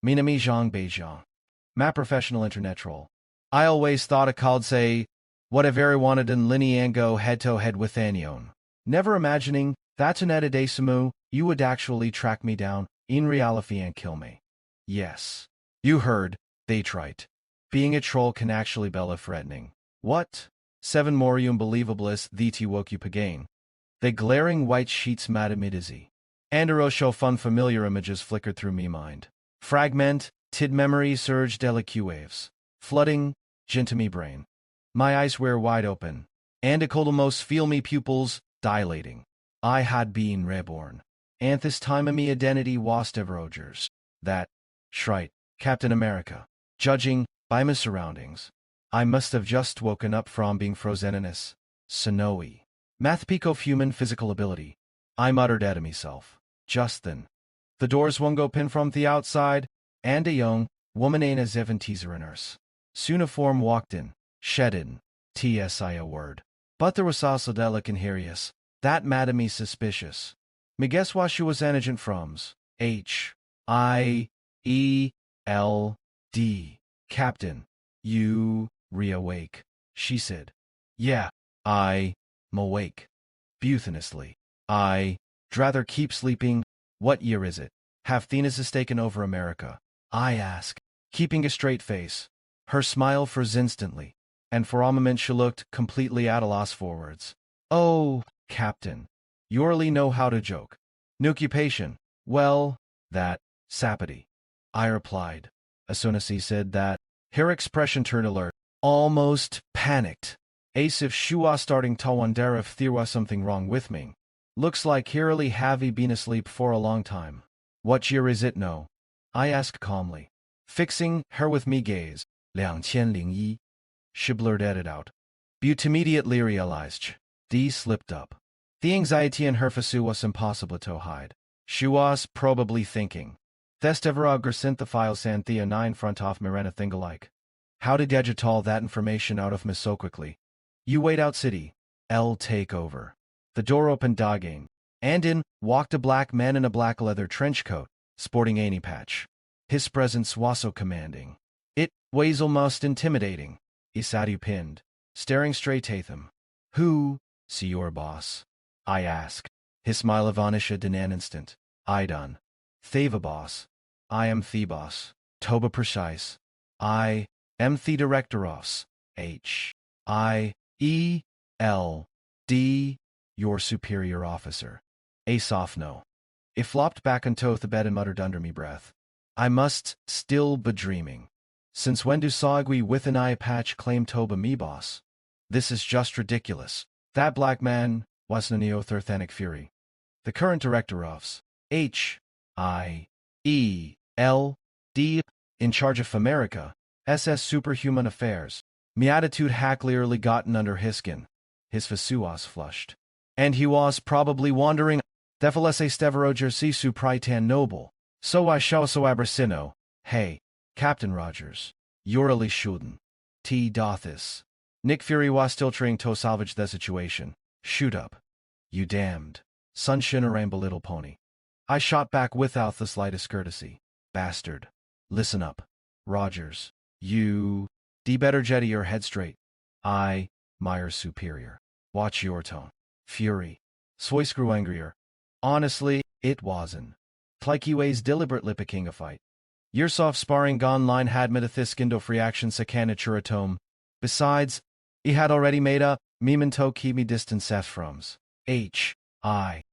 Minami Zhang Beijing. Ma professional internet troll. I always thought I called say, what I very wanted in Linny and go head-to-head with Anion. Never imagining that to Neta de Samu, you would actually track me down, in reality and kill me. Yes. You heard, they tried. Being a troll can actually be threatening. What? 7 more unbelievableness the woke you pagain. The glaring white sheets madame dizzy. And show fun familiar images flickered through me mind. Fragment, tid memory surge delicate waves. Flooding, into me brain. My eyes were wide open. And most feel me pupils, dilating. I had been reborn. And this time me identity was Steve Rogers. That, shite, Captain America. Judging by my surroundings, I must have just woken up from being frozen in us. Snowy. Math peak of human physical ability. I muttered at myself. Just then. The doors won't go pin from the outside, and a young woman ain't as even teaser nurse. Uniform walked in, shed in, tsi a word. But there was also delicate herius, that made me suspicious. Me guess why she was an agent from's. H-I-E-L-D. Captain. You reawake, she said. Yeah, I'm awake. Buthanously. I'd rather keep sleeping. What year is it? Have Thenas has taken over America? I ask, keeping a straight face. Her smile froze instantly, and for a moment she looked completely at a loss for words. Oh, Captain. You really know how to joke. New occupation. Well, that, sapity. I replied. As soon as he said that, her expression turned alert, almost panicked. As if she was starting to wonder if there was something wrong with me. Looks like he really have been asleep for a long time. What year is it no? I asked calmly. Fixing her with me gaze. 2001. She blurted it out. But immediately realized. Dee slipped up. The anxiety in her face was impossible to hide. She was probably thinking. Thesteverager sent the file Santhea 9 front off Mirena thing alike. How did Digital that information out of me so quickly? You wait out city. I'll take over. The door opened dogging. And in walked a black man in a black leather trench coat, sporting a knee patch. His presence was so commanding. It was almost intimidating. He sat pinned, staring straight at him. Who, see your boss? I asked. His smile vanished in an instant. I done. Theva boss. I am the boss. Toba precise. I am the director of H-I-E-L-D, your superior officer. A soft no. I flopped back into the bed and muttered under me breath. I must still be dreaming. Since when do Sogwi with an eye patch claim Toba me boss? This is just ridiculous. That black man was the Neotherthanic Fury. The current director of H-I-E-L-D, in charge of America, SS Superhuman Affairs. Me attitude had clearly gotten under his skin. His face was flushed. And he was probably wondering, Defalese Steveroger Sisu Pritan Noble. So I shall so abracino. Hey, Captain Rogers. You'rely shouldn't. T. Dothis. Nick Fury was still trying to salvage the situation. Shoot up. You damned. Sunshine a rainbow little pony. I shot back without the slightest courtesy. Bastard. Listen up. Rogers. You. Better jetty your head straight. I, Myers superior. Watch your tone. Fury. Soy screw angrier. Honestly, it wasn't. Tlykiway's deliberately picking a fight. Your soft sparring gone line had metathis reaction sakanature atome. Besides, he had already made up, memento keep me distant froms. H-I-E-L-D,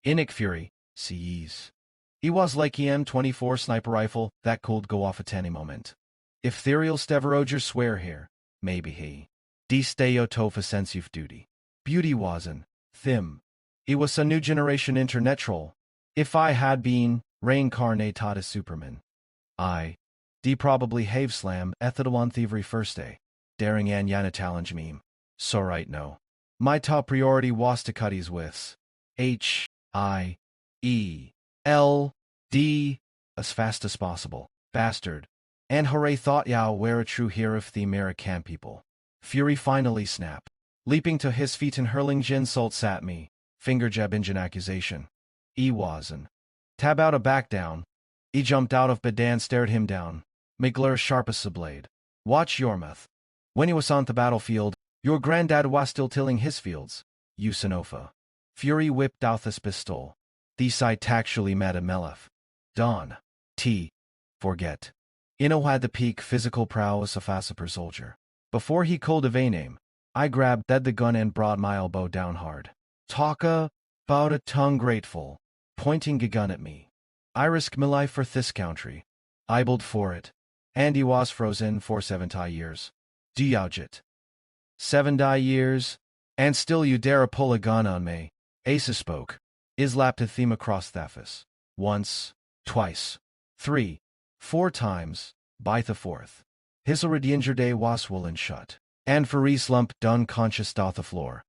Inic Fury, C's. He was like EM-24 sniper rifle that could go off at any moment. If Therial Steveroger swear here, maybe he. D steo tofa sensive duty. Beauty wasn't. Thim. He was a new generation internet troll. If I had been reincarnated as Superman. D probably have slam ethical thievery first day. Daring and yana challenge meme. So right no. My top priority was to cut his withs. H-I-E-L-D as fast as possible. Bastard. And hooray thought Yao were a true hero of the American people. Fury finally snapped. Leaping to his feet and hurling insults at me. Finger jab engine accusation. E wasn't. Tab out a back down. He jumped out of bed and stared him down. McGlure sharp as a blade. Watch your mouth. When he was on the battlefield, your granddad was still tilling his fields. You Sanofa. Fury whipped out his pistol. The sight actually met a Melef. Dawn. T. Forget. Ino had the peak physical prowess of a super soldier. Before he called a name, I grabbed the gun and brought my elbow down hard. Talka, about a tongue grateful, pointing a gun at me. I risked my life for this country. I bowled for it. And he was frozen for 70 years. Diaugit. 70 years? And still you dare pull a gun on me? Asa spoke. Is lapped a theme across Thafis. Once, twice, 3, 4 times, by the fourth. His already injured day was swollen shut. And Faris slumped unconscious on the floor.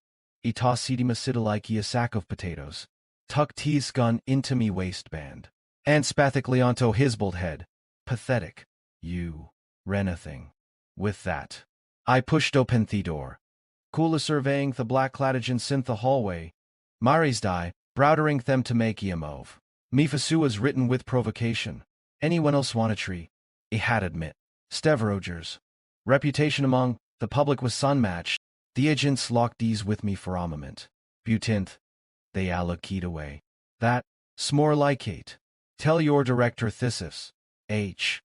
He tossed him like a sack of potatoes. Tucked his gun into me waistband. And spathically onto his bald head. Pathetic. You. Ran a thing. With that, I pushed open the door. Kula surveying the black-clad agents in the hallway. Maris die, browdering them to make a move. Mifasu was written with provocation. Anyone else want a tree? He had admit. Steve Rogers. Reputation among the public was unmatched. The agents locked these with me for a moment. Butinth. They allocate away. That, smore like it. Tell your director Thissis. H-I-E-L-D.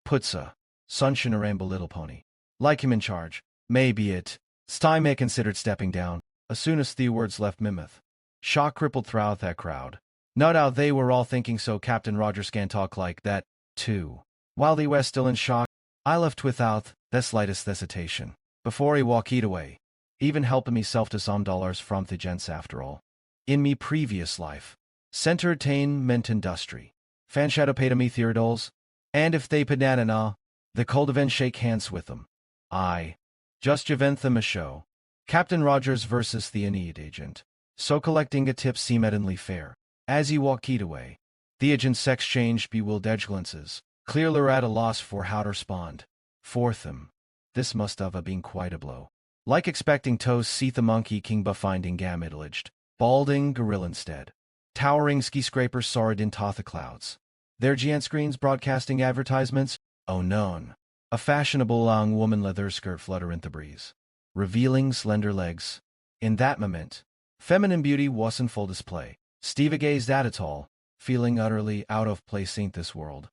Putsa. Sunshine a rainbow little pony. Like him in charge. Maybe it. Stime considered stepping down, as soon as the words left Mimmoth. Shock rippled throughout that crowd. No doubt they were all thinking so Captain Rogers can talk like that, too. While they were still in shock, I left without the slightest hesitation. Before he walked away. Even helping myself to some dollars from the gents after all. In me previous life. Center entertainment industry. Fan shadow paid me theodols. And if they panana, the cold event shake hands with them. I. Just event them a show. Captain Rogers versus the Aeneid agent. So collecting a tip seemed evidently fair. As he walked away, the agents exchanged bewildered glances, clearly at a loss for how to respond. For them, this must have been quite a blow. Like expecting to see the Monkey King but finding middle-aged, balding gorilla instead. Towering skyscrapers soared into the clouds. Their giant screens broadcasting advertisements, oh no. A fashionable long woman leather skirt flutter in the breeze, revealing slender legs. In that moment, feminine beauty was in full display. Steve gazed at it all, feeling utterly out of place in this world.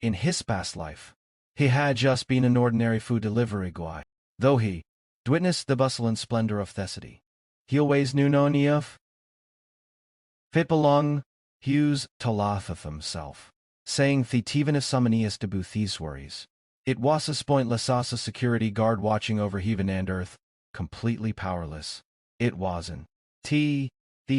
In his past life, he had just been an ordinary food delivery guy, though he witnessed the bustle and splendor of the city. He always knew no need of fit belong, Hughes Talatheth himself, saying the Tivanus summonius to booth these worries. It was a pointless as a security guard watching over heaven and earth, completely powerless. It wasn't. The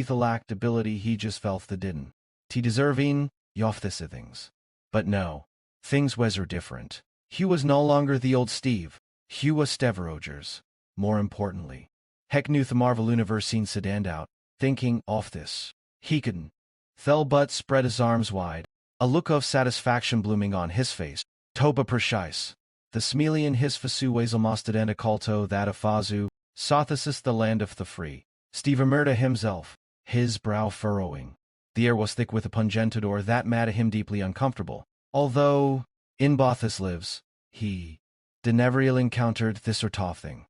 lacked ability he just felt the didn't. Deserving, yoff this things. But no. Things were different. He was no longer the old Steve. He was Steve Rogers. More importantly, Heck knew the Marvel Universe scene stand out, thinking off this. He couldn't. Thelbutt spread his arms wide, a look of satisfaction blooming on his face. Toba precise. The Smelian his fasu wazelmosted and a culto that of Fazu, Sothisis the land of the free. Steve Emerta himself, his brow furrowing. The air was thick with a pungent odor that made him deeply uncomfortable. Although, in Bothus lives, he never really encountered this or tough thing.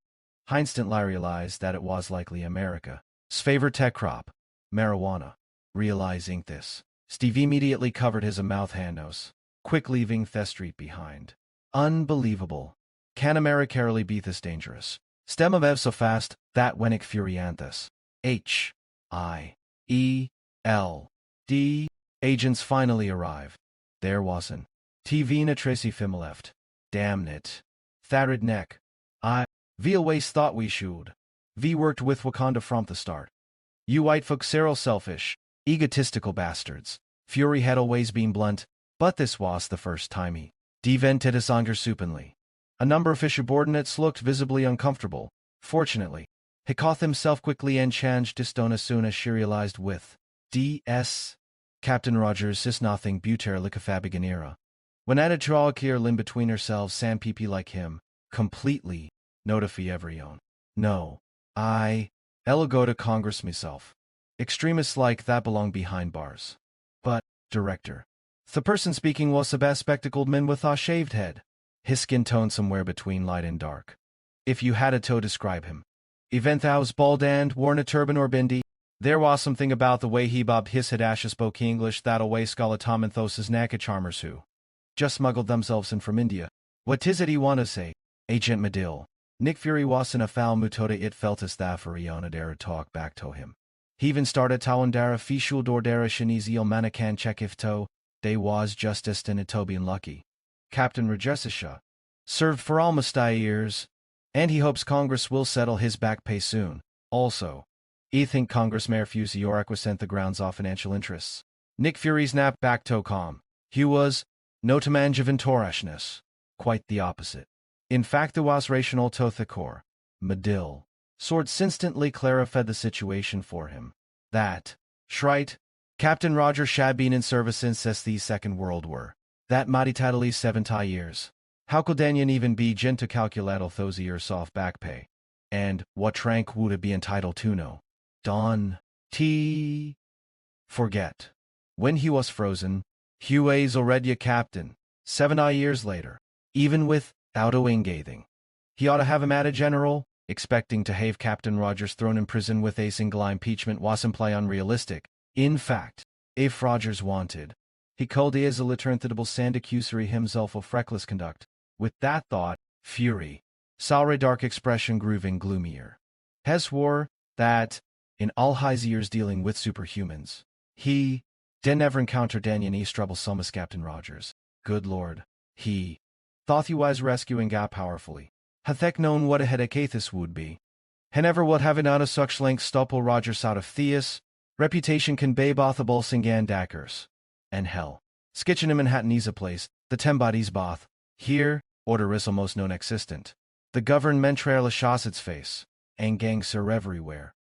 Instantly realized that it was likely America's favorite tech crop, marijuana. Realizing this, Steve immediately covered his mouth and nose, quick leaving the street behind. Unbelievable. Can America really be this dangerous? Stem of Ev so fast that when it furianthus. H-I-E-L-D. Agents finally arrived. There wasn't. TV na Tracy Fim left. Damn it. Tharid neck. V always thought we should. V worked with Wakanda from the start. You white folks Cyril selfish, egotistical bastards. Fury had always been blunt, but this was the first time he devented his anger supinely. A number of his subordinates looked visibly uncomfortable. Fortunately, he caught himself quickly and changed his tone as soon as she realized with D.S. Captain Rogers is nothing buter like a fabiganera. When added to all clear limb between herself Sam PP like him, completely, notify every own. No, I'll go to Congress myself. Extremists like that belong behind bars. But, director. The person speaking was a bespectacled man with a shaved head. His skin tone somewhere between light and dark. If you had to describe him. Event was bald and worn a turban or bindi. There was something about the way he bobbed his head as spoke English that always scalatomanthosis naked charmers who just smuggled themselves in from India. What tis it he wanna say? Agent Medill. Nick Fury was in a foul mutoda it felt as that for Ionadara talk back to him. He even started Tawandara Fishul Dordara Shanizio Manakan Chekifto, they was justice and Etobian lucky. Captain Rajesisha. Served for almost 2 years, and he hopes Congress will settle his back pay soon. Also, he think Congress may refuse the sent the grounds off financial interests. Nick Fury's nap back to calm. He was no tamanj of intorashness. Quite the opposite. In fact, the was rational to the core. Medill. Swords instantly clarified the situation for him. That, Shrite, Captain Roger Shad been in service since the Second World War. That mighty title's 70 years. How could Danyan even be gent to calculate all those years soft back pay? And what rank would it be entitled to know? Don T. Forget. When he was frozen, Huey's already a captain. 70 years later. Even with auto-ingathing. He ought to have him at a general. Expecting to have Captain Rogers thrown in prison with a single impeachment was simply unrealistic. In fact, if Rogers wanted, he called as a liternthitable sand accusory himself of reckless conduct. With that thought, Fury, Salre dark expression grooving gloomier. Has swore that, in all his years dealing with superhumans, he did never encounter Danyan East troublesome as Captain Rogers. Good lord, he thought he was rescuing Ga powerfully. Hath known what a headache this would be. He never would have it out of such length stopple Rogers out of Theus, reputation can babe off a bolsing and dackers. And hell. Skitchen in Manhattan is a place, the Tembodies both. Here, order is almost non-existent. The government trail a shots its face, and gangs are everywhere.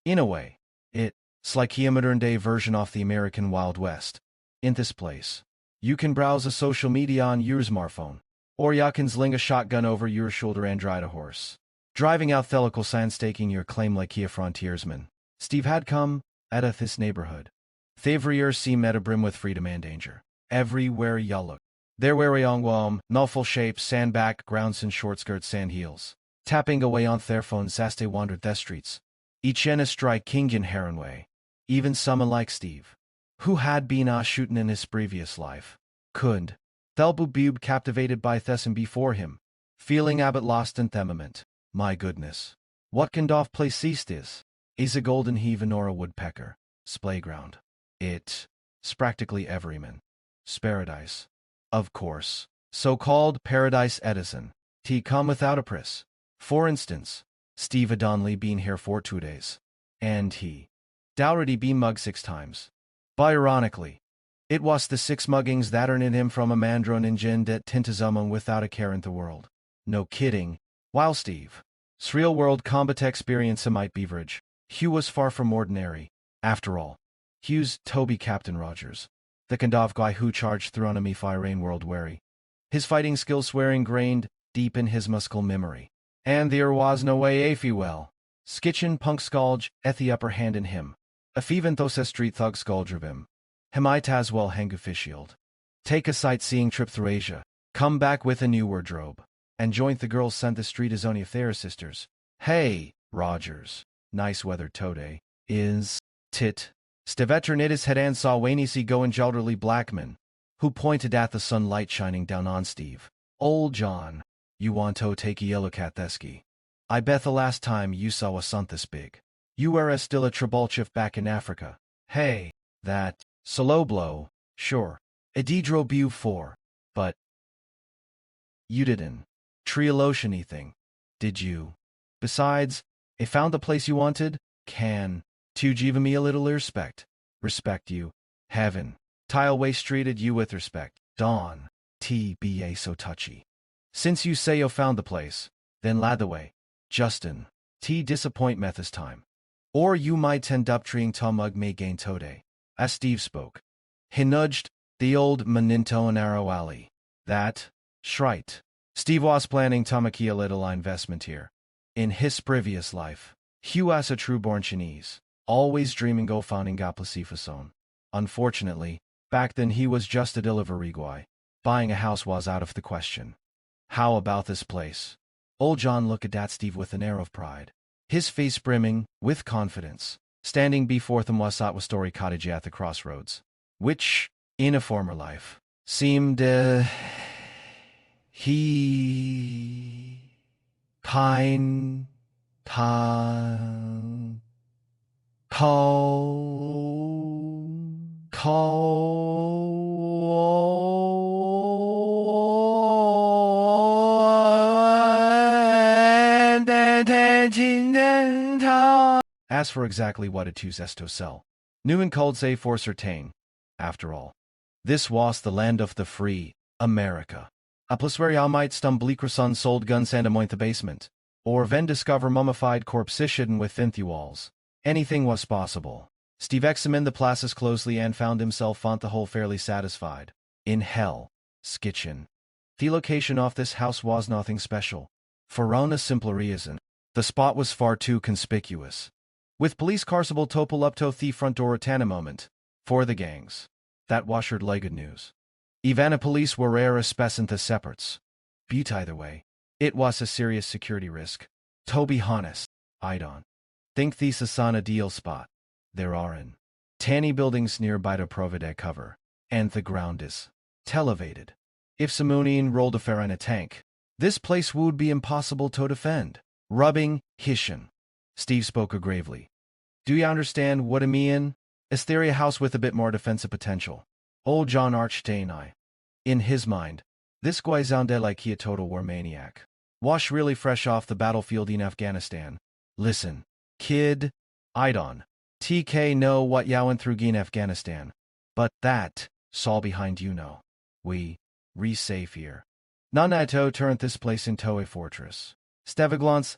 In a way, it's like a modern-day version of the American Wild West. In this place, you can browse a social media on your smartphone, or ya can sling a shotgun over your shoulder and ride a horse. Driving out thelical signs staking your claim like a frontiersman. Steve had come, out of this neighborhood. Thavrier seem at a brim with freedom and danger. Everywhere ya look. There were yongwam, nuffle shapes, sandback, grounds and short skirts, sand heels. Tapping away on their phones as they wandered the streets. Each in a strike Kingian Heronway. Even someone like Steve, who had been shooting in his previous life, couldn't. Thelbu Bube captivated by Thesson before him, feeling Abbott lost in themament. My goodness. What kind of place ceased is a golden heaven or a woodpecker. Splayground. It's practically everyman. Paradise. Of course. So-called Paradise Edison. T come without a priss. For instance, Steve Adonley been here for 2 days. And he already been mugged 6 times. But ironically, it was the 6 muggings that earned him from a mandron in Jin det Tintazumon without a care in the world. No kidding. While Steve's real world combat experience might beverage, Hugh was far from ordinary. After all, Hugh's Toby Captain Rogers, the kind of guy who charged through enemy fire in World Wary. His fighting skills were ingrained deep in his muscle memory. And there was no way if he well. Skitchen punk skulge at the upper hand in him. If even those street thug skulge of him. He might as well hang a fish-shield. Take a sightseeing trip through Asia. Come back with a new wardrobe. And join the girls sent the street as only their sisters. Hey, Rogers. Nice weather today. Is tit. Stevetter knit his head and saw Wainisi go and elderly Blackman, who pointed at the sunlight shining down on Steve. Old John, you want to take a yellow cat theski. I bet the last time you saw a sun this big. You were still a Trebolchev back in Africa. Hey, that, slow blow, sure. Edidro Bu 4. But you didn't Triolosh anything, did you? Besides, I found the place you wanted, can to give me a little respect. Respect you, heaven. Tileways treated you with respect. Dawn, TBA so touchy. Since you say you found the place, then lad the way. Justin, T disappointment this time. Or you might end up treeing Tomug may gain Tode. As Steve spoke. He nudged the old Maninto and Arrow Alley. That, shrite. Steve was planning to make a little investment here. In his previous life, Hugh was a true-born Chinese. always dreaming go finding Gaplasifason. Unfortunately, back then he was just a delivery guy. Buying a house was out of the question. How about this place? Old John looked at Steve with an air of pride. His face brimming with confidence. Standing before them was Satwa-story cottage at the crossroads, which, in a former life, seemed, he... Pine... Tan... As for exactly what it is to sell, new and cold say for certain. After all, this was the land of the free, America. A place where y'all might stumble son sold guns and amoint the basement, or then discover mummified corpse hidden within the walls. Anything was possible. Steve examined the places closely and found himself on the whole fairly satisfied. In hell, kitchen. The location of this house was nothing special. For a simple reason, the spot was far too conspicuous. With police cars able to pull up to the front door at a moment. For the gangs. That washered like good news. Even police were rare as the separates. But either way, it was a serious security risk. To be honest, I don't think this is on a deal spot. There are in tanny buildings nearby to provide cover, and the ground is elevated. If Samunian rolled a fair in a tank, this place would be impossible to defend. Rubbing, Hishin. Steve spoke gravely. Do you understand what I mean? Is there a house with a bit more defensive potential? Old John arched an eye. In his mind, this guy sounded like he a total war maniac. Wash really fresh off the battlefield in Afghanistan. Listen, kid, I don't TK know what ya went through in Afghanistan. But that, all behind you know. We safe here. Nanato turned this place into a fortress. Steviglance.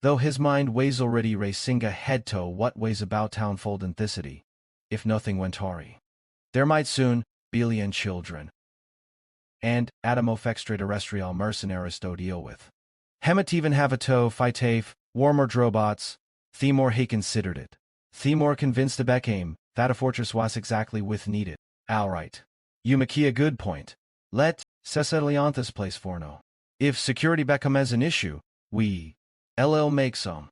Though his mind weighs already racing ahead to what weighs about townfold in this city. If nothing went awry. There might soon billion children. And Adamof extraterrestrial mercenaries to deal with. Hemet even have a toe fight warmer drobots. Themor he considered it. Themor convinced the became that a fortress was exactly with needed. Alright. You make a good point. Let Cecilion this place for no. If security becomes an issue, we LL make some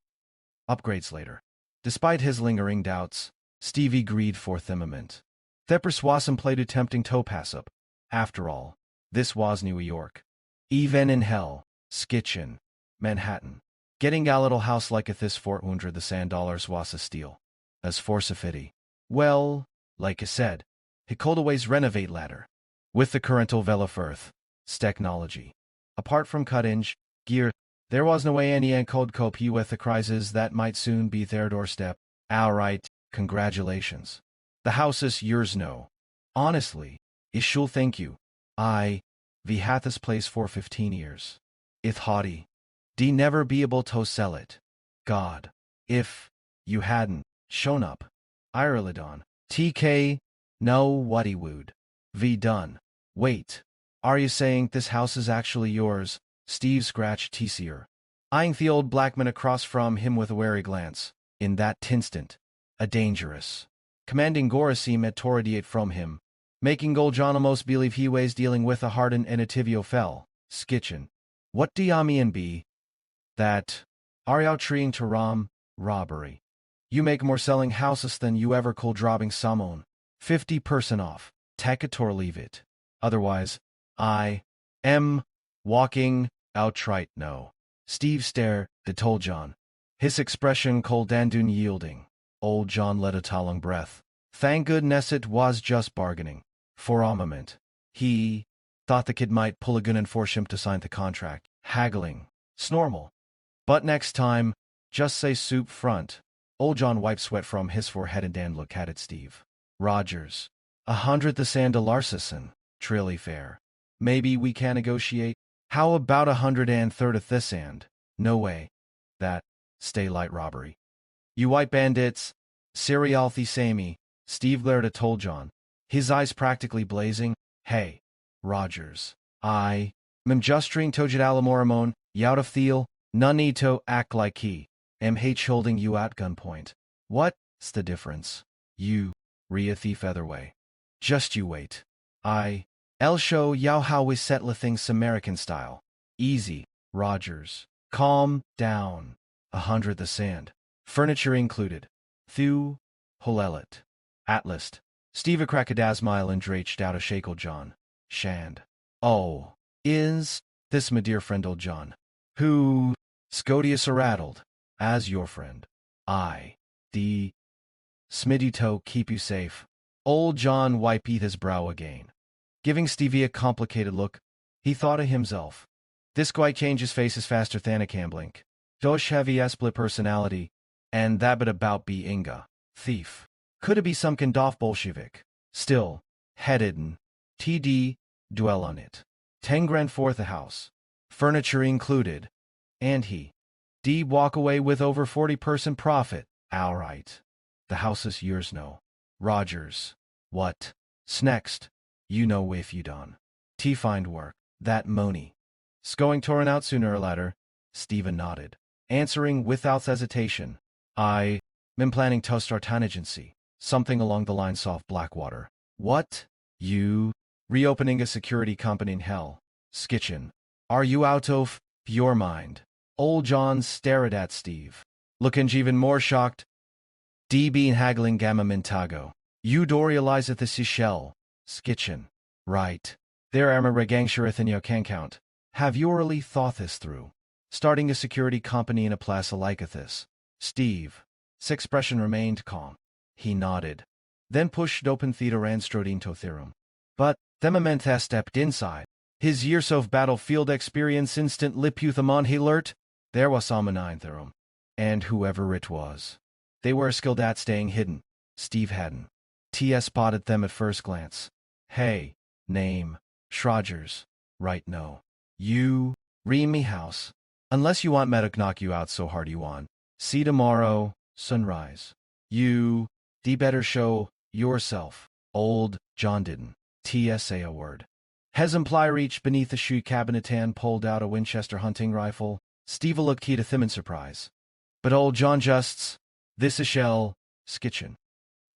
upgrades later. Despite his lingering doubts, Stevie agreed for Thimament. Thepers wasn't played tempting to pass up. After all, this was New York. Even in hell, Skitchin, Manhattan. Getting a little house like a this $400 the sand dollars was a steal. As for Safety, well, like I said, he could always renovate ladder. With the current level of Earth's technology. Apart from cutting gear, there was no way any could cope with the crisis that might soon be their doorstep. Alright, congratulations. The house is yours no. Honestly, Ishul thank you. We had this place for 15 years. If haughty. D never be able to sell it. God. If you hadn't shown up. Ireladon. TK. No what he would. V done. Wait. Are you saying this house is actually yours? Steve scratched teasier. Eyeing the old black man across from him with a wary glance. In that instant. A dangerous. Commanding Gorasim at torradiate from him. Making Goljan almost believe he was dealing with a hardened and a tivio fell. Skitchin. What do ya mean be? That. Are you treeing to robbery? You make more selling houses than you ever could dropping someone. 50% off. Take it or leave it. Otherwise, I am walking outright no. Steve stared, told John. His expression cold and unyielding. Old John let a long breath. Thank goodness it was just bargaining. For a moment, he thought the kid might pull a gun and force him to sign the contract. Haggling. Snormal. But next time, just say soup front. Old John wiped sweat from his forehead and looked at Steve. Rogers. 100 the Sandalarcison. Trilly fair. Maybe we can negotiate. How about 130 this and? No way. That. Stay light robbery. You white bandits. Serial Thisami. Steve glared at told John. His eyes practically blazing. Hey. Rogers. I'm just trying to get Alamoramon, Yout of Thiel, none need to act like he holding you at gunpoint. What's the difference? You, Rhea thief Featherway. Just you wait. I'll show yow how we settle things American style. Easy, Rogers. Calm down. 100 the sand. Furniture included. Thew, Holelet. Atlas. Steve Krakadasmile and drached out a shakel John. Shand. Oh, is this my dear friend old John? Who, Scodius rattled, as your friend. The Smitty toe keep you safe. Old John wiped his brow again. Giving Stevie a complicated look, he thought of himself. This guy changes faces faster than a can blink. Dosh heavy split personality, and that bit about be Inga. Thief. Could it be some Doff Bolshevik? Still, headed and TD, dwell on it. 10 grand for the house. Furniture included. And he. D walk away with over 40% profit. All right. The house is yours no. Rogers. What's next? You know if you done. T find work. That money. Going torn out sooner or later. Stephen nodded. Answering without hesitation. I've been planning to start an agency. Something along the lines of Blackwater. What? You? Reopening a security company in hell. Skitchin. Are you out of your mind? Old John stared at Steve. Looking even more shocked. D being haggling gamma mintago. You do realize that this is shell. Skitchin. Right. There am a regangshirith in your can count. Have you really thought this through? Starting a security company in a place like this. Steve's expression remained calm. He nodded. Then pushed open theater and strode into theorem. But, the moment I stepped inside, his years of battlefield experience instant lip youth amon he alert, there was some nine theorem. And whoever it was. They were skilled at staying hidden. Steve hadn't. T.S. spotted them at first glance. Hey, name, Schrogers. Right no. You, me house. Unless you want me to knock you out so hard you want. See tomorrow, sunrise. You, better show yourself. Old John didn't. T.S. say a word. Hesemply reached beneath the shoe cabinet and pulled out a Winchester hunting rifle. Steve looked to him in surprise. But old John justs, this a shell, skitchin.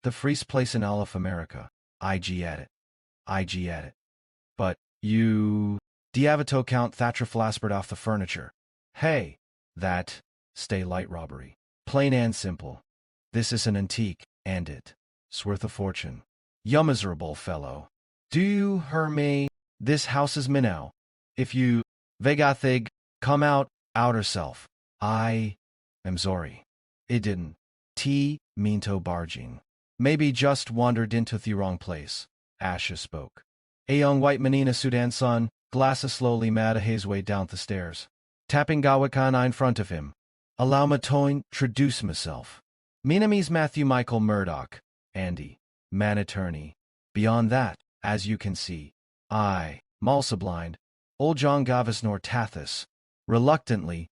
The freest place in all of America. IG at it. But, you, Diavato count Thatcher flaspered off the furniture. Hey, that, stay light robbery. Plain and simple. This is an antique, and it's worth a fortune. You miserable fellow. Do you hear me? This house is minnow. If you, vegathig, come out herself. I am sorry. It didn't. Minto barging. Maybe just wandered into the wrong place. Asha spoke. A young white Manina Sudan son, glasses slowly made his way down the stairs. Tapping Gawakana in front of him. Allow me to introduce myself. Miname's Matthew Michael Murdoch, Andy, man attorney. Beyond that, as you can see, I, Malsa blind, old John Gavis nor Tathis. Reluctantly,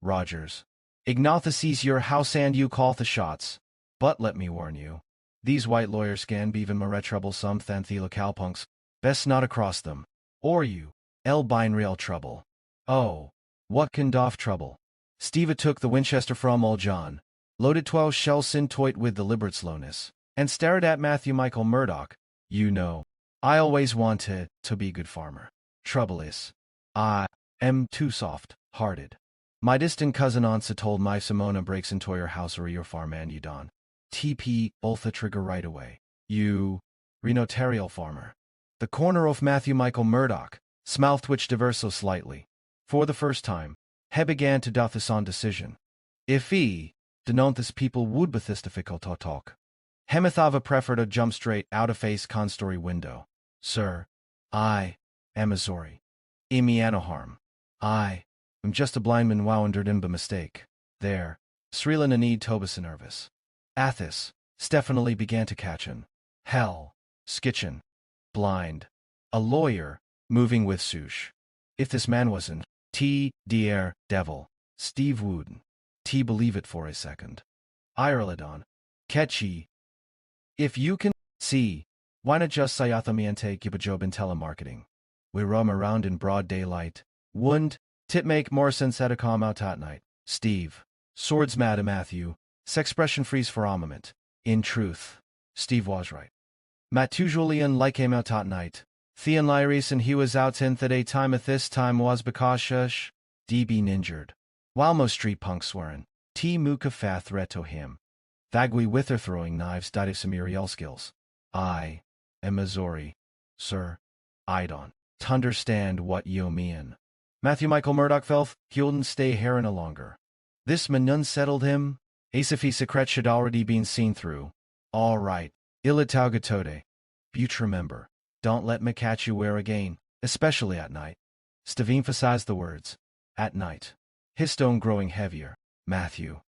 Rogers. Ignatha sees your house and you call the shots. But let me warn you. These white lawyers can be even more troublesome than the locale punks. Best not across them. Or you. Bine real trouble. Oh. What can doff trouble? Steve took the Winchester from old John. Loaded 12 shells syntoit with deliberate slowness. And stared at Matthew Michael Murdoch. You know. I always wanted to be good farmer. Trouble is. I am too soft-hearted. My distant cousin Ansa told my Simona breaks into your house or your farm and you don. TP, both the trigger right away. You, renotarial farmer. The corner of Matthew Michael Murdoch, smile twitched ever so slightly. For the first time, he began to doth this on decision. If he, denonthus people would difficult to talk. Hemethava preferred to jump straight out of face constory window. Sir, I am sorry. Imi harm. I am just a blind man woundered in by mistake. There, Srila Nanid Tobas nervous. Athis, Stefanily began to catchin. Hell, skitchin. Blind. A lawyer, moving with sush. If this man wasn't, dear devil, Steve Wooden. Believe it for a second. Ireladon. Ketchy. If you can see, why not just Sayathamiente give a job in telemarketing? We roam around in broad daylight. Wouldn't it make more sense to come out at night? Steve. Swords Madam Matthew. S'expression freeze for a moment. In truth, Steve was right. Matt Julian like came out at night. Theon Lyris and he was out in the daytime at this time was because shush. D been injured. While most street punks weren't. T muka fa threat to him. Thagwe with her throwing knives died of some Uriel skills. I am Missouri. Sir. I don't understand what you mean. Matthew Michael Murdoch felt he wouldn't stay here any longer. This man unsettled him. As if his secret should already been seen through. All right. Ilitaugatode. But remember. Don't let me catch you where again, especially at night. Steve emphasized the words. At night. His stone growing heavier. Matthew.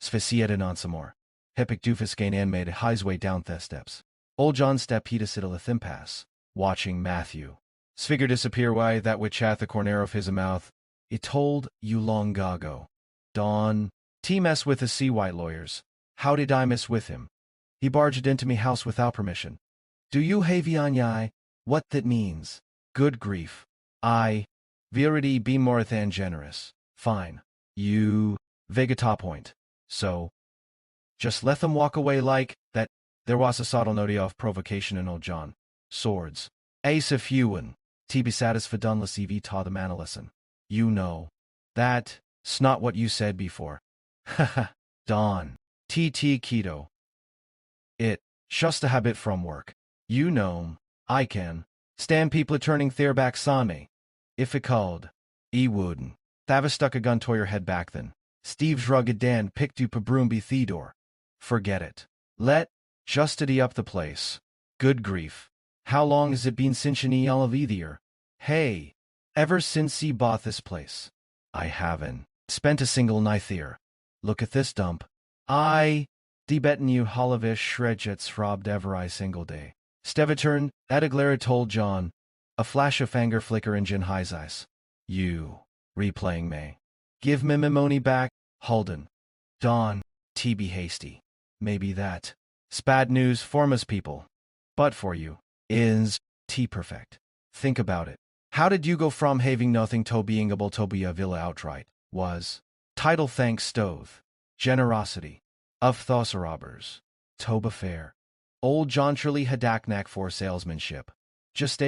Svesieta on some more. Hepic doofus gain and made his way down the steps. Old John stepped he to sit a impasse, watching Matthew. Sfigure disappear why that which hath the corner of his mouth. It told you long ago. Dawn. T mess with the sea white lawyers. How did I mess with him? He barged into me house without permission. Do you have yai? What that means? Good grief. I. Verity be more than generous. Fine. You. Vega top point. So. Just let them walk away like that. There was a subtle note of provocation in old John. Swords. Ace of Ewan. T be satisfied unless ev taught the man a lesson. You know. That's not what you said before. Haha. Dawn. TT keto. It. Just a habit from work. You know. I can. Stand people turning their backs on me. If it called. E wouldn't. Thava stuck a gun to your head back then. Steve's rugged Dan picked up a broom be Theodore. Forget it. Let. Justity up the place. Good grief. How long has it been since ye all of either? Hey. Ever since he bought this place. I haven't spent a single night here. Look at this dump. I. Debetten you holovish shredjets robbed every single day. Steviturn, Adaglera told John. A flash of anger flicker in Jin High's eyes. You. Replaying me. Give me my money back, Holden. Dawn. T be hasty. Maybe that. Spad news for us people. But for you. Is. T perfect. Think about it. How did you go from having nothing to being able to be a villa outright? Was. Title thanks stove. Generosity. Of thos robbers. Toba fair. Old John Shirley had knack for salesmanship. Just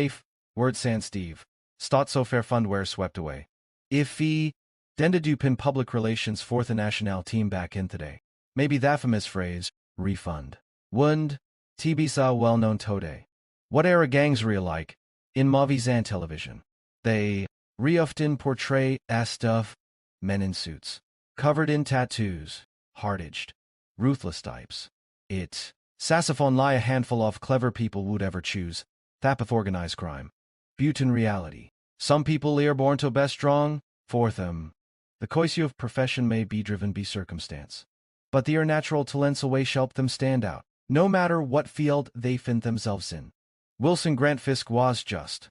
word sans Steve. Stott so fair fundware swept away. If he, denda dupin public relations for the national team back in today. Maybe that famous phrase, refund. Wund, TB saw well-known today. What era gangs real like? In movies and television. They, often portray as stuff, men in suits. Covered in tattoos, hard-edged. Ruthless types. It. Saxophone lie a handful of clever people would ever choose. Thapeth organized crime. Butin reality. Some people are born to best strong, for them. The coissue of profession may be driven by circumstance. But their natural talents always help them stand out, no matter what field they find themselves in. Wilson Grant Fisk was just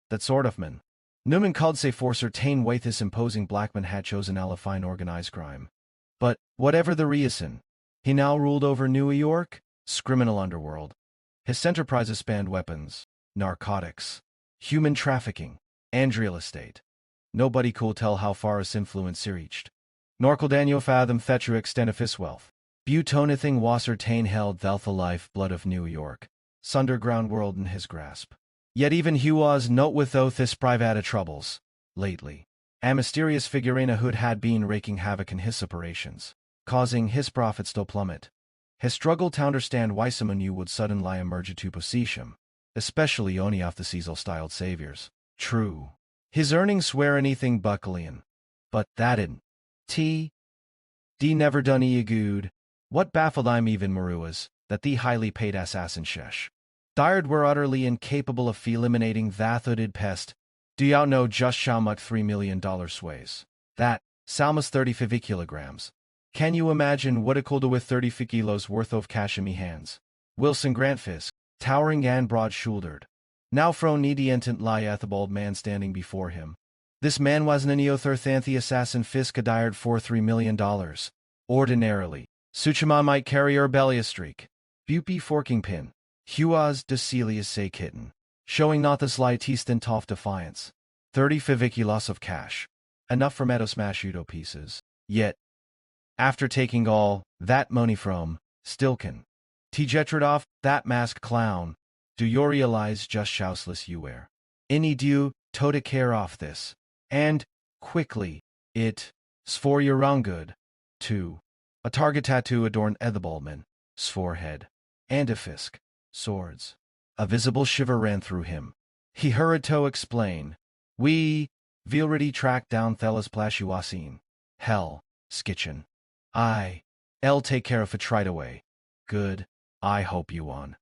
that sort of man. Newman called say for certain way this imposing black man had chosen fine organized crime. But, whatever the reason, he now ruled over New York, criminal underworld. His enterprises spanned weapons, narcotics, human trafficking, and real estate. Nobody could tell how far his influence reached. Nor could Daniel fathom the true extent of his wealth. Butonithing was certain held the life blood of New York, underground world in his grasp. Yet even he was not without his private troubles. Lately, a mysterious figure in a hood had been raking havoc in his operations, causing his profits to plummet. He struggled to understand why someone new would suddenly emerge to possess him, especially only off the Cecil-styled saviors. True. His earnings were anything but galleon. But that didn't. T. D never done a good. What baffled I'm even Maruas, that the highly paid assassin shesh. Dyard were utterly incapable of eliminating that hooded pest. Do y'all know just how much $3 million sways? That, Salma's 35 kilograms. Can you imagine what it could do with 35 kilos worth of cash in me hands? Wilson Grant Fisk, towering and broad-shouldered. Now fro needy intent lieth the bald man standing before him. This man was an Neotherthanthi assassin Fisk Dyard for $3 million. Ordinarily, Suchima might carry her belly a streak. Bupi forking pin. Huaz Decelius say kitten. Showing not the slight instant of defiance. 30 kilos of cash. Enough for Meadow smash Udo pieces. Yet, After taking all that money from Stilkin. Tjetradov, that masked clown. Do you realize just how useless you were? I need you to take care of this. And, quickly, it's for your own good. 2. A target tattoo adorned Ethelbaldman's forehead. And a fisk. Swords. A visible shiver ran through him. He hurried to explain. We've already tracked down Thelas Plashuasin. Hell, Skitchen. I'll take care of it right away. Good. I hope you won.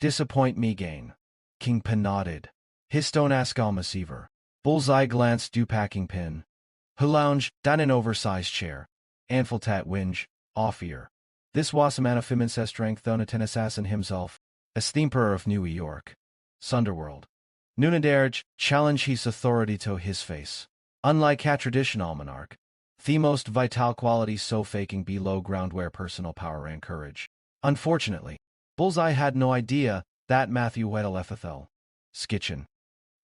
Disappoint me gain. Kingpin nodded. His stone asked Almasiever. Bullseye glanced do packing pin. Who lounged down an oversized chair. Anfiltat whinge, off ear. This was a man of immense strength, though not an assassin himself. As the Emperor of New York. Sunderworld. Nunaderge challenge his authority to his face. Unlike a traditional monarch, the most vital qualities so faking below ground where personal power and courage. Unfortunately, Bullseye had no idea that Matthew Weddell Ethel Skitchen.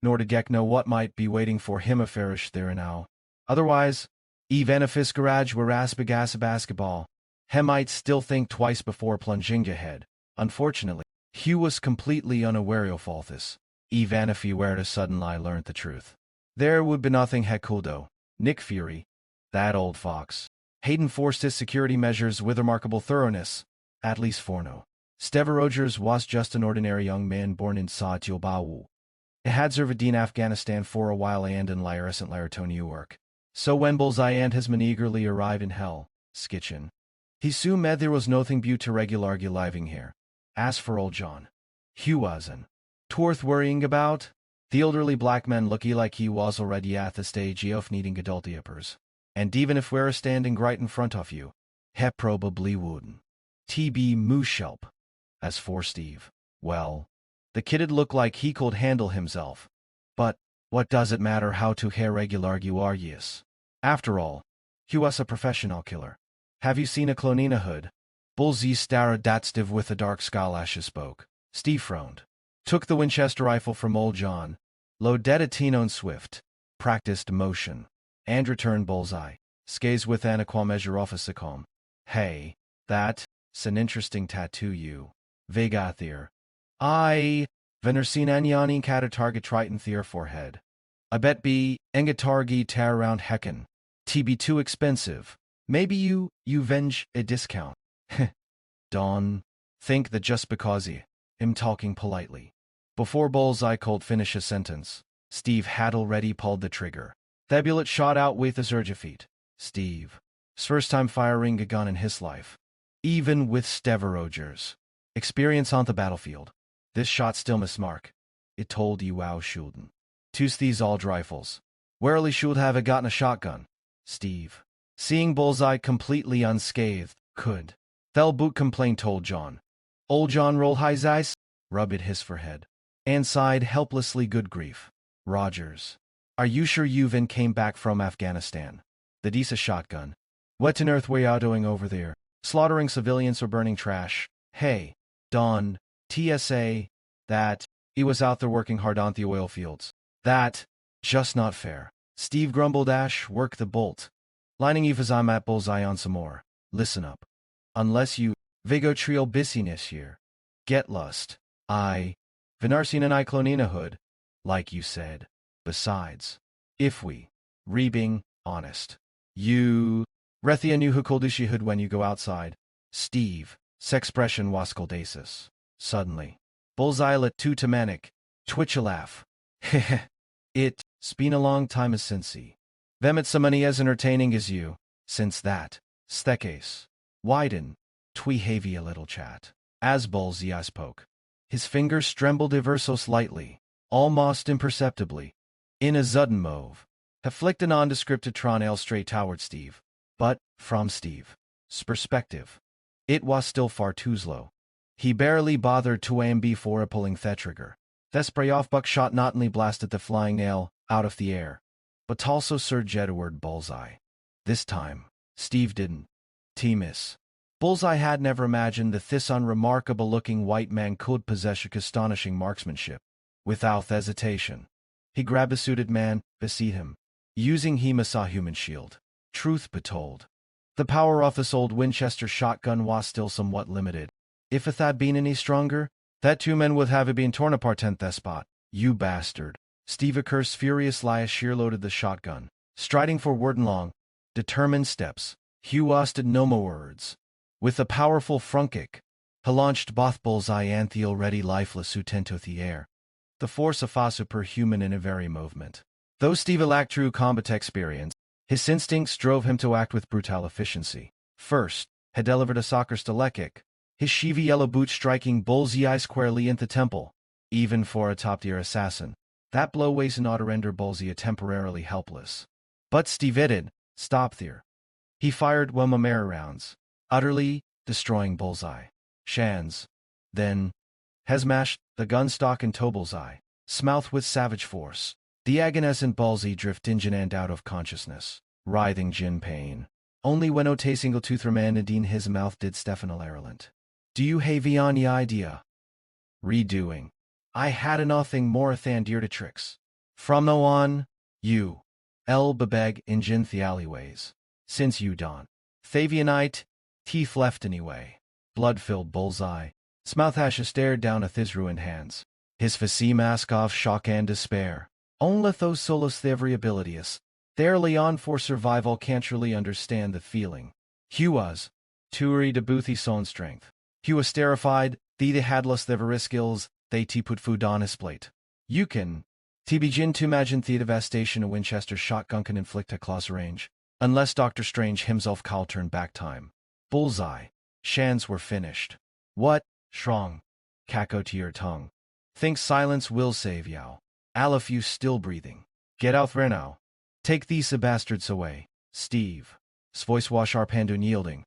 Nor did Geck know what might be waiting for him affairs there now. Otherwise, even if his garage were as big as a basketball, he might still think twice before plunging ahead. Unfortunately, Hugh was completely unaware of all this, even if he were to suddenly learn the truth. There would be nothing he could do. Nick Fury, that old fox. Hayden forced his security measures with remarkable thoroughness, at least for now. Steve Rogers was just an ordinary young man born in Saatyobawu. He had served in Afghanistan for a while and in Lyra to New York. So when Bullseye and his men eagerly arrived in Hell, Skitchen, he soon met there was nothing but to regularly living here. As for old John, Hugh wasn't worth worrying about. The elderly black man looked like he was already at the stage of needing adult diapers. And even if we're standing right in front of you, he probably wouldn't. TB Mooshelp. As for Steve, well, the kid'd look like he could handle himself. But, what does it matter how to regular you are yes? After all, he was a professional killer. Have you seen a clonina hood? Bullseye stared at Steve with a dark scowl as she spoke. Steve frowned. Took the Winchester rifle from old John. Loaded it on swift. Practiced motion. And returned Bullseye. Skaze with an equal measure officicom. Hey, that's an interesting tattoo you. Vega there. I vener seen anyani cat a target triton their forehead. I bet be engatargi tear around heckin. TB too expensive. Maybe you venge a discount. Don. Think that just because I'm talking politely. Before Bullseye could finish his sentence, Steve had already pulled the trigger. The bullet shot out with a surge of feet. Steve's first time firing a gun in his life. Even with Steve Rogers' experience on the battlefield, this shot still missed mark. It told you how shouldn't. Choose these old rifles. Warily should have gotten a shotgun. Steve, seeing Bullseye completely unscathed, could. They'll boot complaint told John. Old John rolled his eyes, rubbed his forehead, and sighed helplessly. Good grief. Rogers. Are you sure you've came back from Afghanistan? The Disa shotgun. What on earth were you doing over there? Slaughtering civilians or burning trash? Hey, Don, TSA, that, he was out there working hard on the oil fields. That, just not fair. Steve grumbled. Work the bolt. Lining Eva's I'm at Bullseye on some more. Listen up. Unless you, Vigo Trio busyness here. Get lust. Vinarcine and clonina hood. Like you said. Besides, if we, being honest, you, Rethia knew who Koldushi hood when you go outside. Steve, sexpression was Koldasis. Suddenly, Bullseye let two to manic, twitch a laugh. Heh. It's been a long time since them at somebody as entertaining as you, since that, stekase. Widen, twee heavy a little chat. As Bullseye spoke, his fingers trembled ever so slightly, almost imperceptibly. In a sudden move, he flicked a nondescript tron straight toward Steve. But, from Steve's perspective, it was still far too slow. He barely bothered to aim before pulling the trigger. The spray-off buckshot not only blasted the flying nail out of the air, but also surged toward Bullseye. This time, Steve didn't miss. Bullseye had never imagined that this unremarkable-looking white man could possess astonishing marksmanship. Without hesitation, he grabbed a suited man beside him, using him as a human shield. Truth be told, The power of this old Winchester shotgun was still somewhat limited. If it had been any stronger, that two men would have been torn apart in that spot. You bastard. Steve cursed furiously as sheer-loaded the shotgun. Striding forward in long, determined steps, Hugh wasted no more words. With a powerful front kick, he launched both bullseye and the already lifeless suit into the air. The force of a superhuman in a very movement. Though Steve lacked true combat experience, his instincts drove him to act with brutal efficiency. First, he delivered a soccer-style kick, his sheavy yellow boot striking bullseye squarely in the temple. Even for a top-tier assassin, that blow was enough to render bullseye temporarily helpless. But Steve did stop there. He fired 1 more rounds, utterly destroying bullseye. Shans. Then, he smashed the gun stock into bullseye, mouth with savage force. The agonisant bullseye drifted in and out of consciousness, writhing in pain. Only when a single tooth remained in his mouth did Stefan irrelevant. Do you have any idea? Redoing. I had nothing more than dear to tricks. From now on, you beg in the alleyways. Since you don't. Thavianite, teeth left anyway. Blood-filled bullseye. Smouthash stared down at his ruined hands. His face mask of shock and despair. Only those solos every abilities. Barely on for survival can't really understand the feeling. Hugh was too ready to boost his own strength. Hugh was terrified, the hadless their skills, they put food on his plate. You can begin to imagine the devastation a Winchester shotgun can inflict at close range, unless Dr. Strange himself call turn back time. Bullseye. Shans were finished. What? Shrong. Kako to your tongue. Think silence will save you. Aleph, you still breathing. Get out there now. Take these bastards away. Steve. His voice was sharp and unyielding,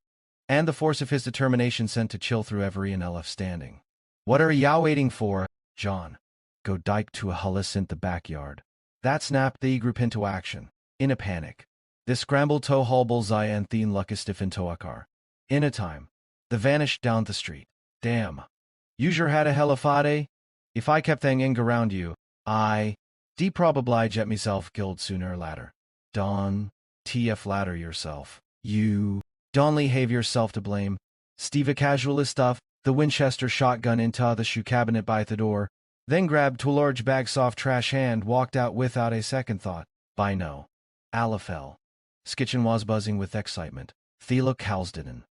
and the force of his determination sent to chill through every and left standing. What are ya waiting for, John? Go dike to a hullis in the backyard. That snapped the group into action. In a panic, they scrambled to haul bullseye and Thien Luckistiff into a car. In a time, they vanished down the street. Damn. You sure had a hell of a day? If I kept hanging around you, probably get myself killed sooner or later. Don, flatter yourself. You don't have yourself to blame. Steve casually stuffed the Winchester shotgun into the shoe cabinet by the door, then grabbed 2 large bags off trash and walked out without a second thought. By no. Alafel. Skitchen was buzzing with excitement. Thela Kalsdinen.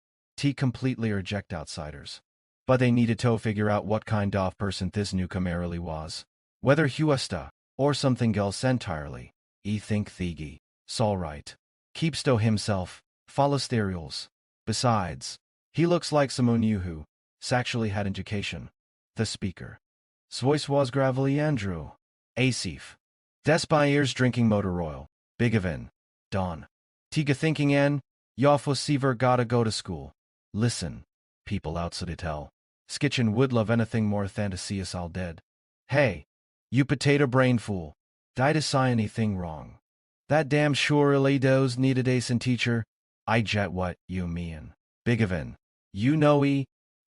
Completely reject outsiders. But they needed to figure out what kind of person this newcomer really was. Whether Huesta, or something else entirely. Think Thigi. S'all right. Keeps to himself. Follows the rules. Besides, he looks like someone who actually had education. The speaker. His voice was gravelly Andrew. Asif. Des ears drinking motor oil. Big event. Dawn. Tiga thinking en, Yafo Seaver gotta go to school. Listen. People outside it tell. Skitchen would love anything more than to see us all dead. Hey. You potato brain fool. Died to say anything wrong. That damn sure does need a decent teacher. I jet what you mean. Big event. You know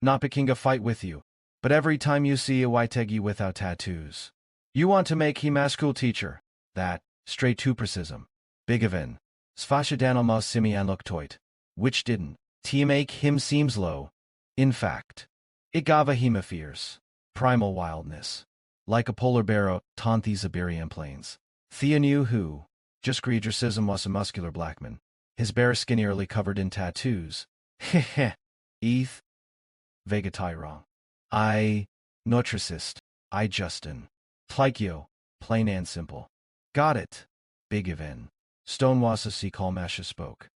not picking a fight with you. But every time you see a Waitegi without tattoos, you want to make him a school teacher. That, straight to precision. Big event. Svashadanalma simi and look toit. Which didn't. Make him seems low. In fact, it gava him a fierce, primal wildness. Like a polar bear out on these Iberian plains. Thea knew who. Just Greedrism was a muscular black man. His bare skin nearly covered in tattoos. Heh Eth. Vega Tyrong. I. Nutricist. I Justin. Plykio. Plain and simple. Got it. Big event. Stonewasasi Kalmasha spoke.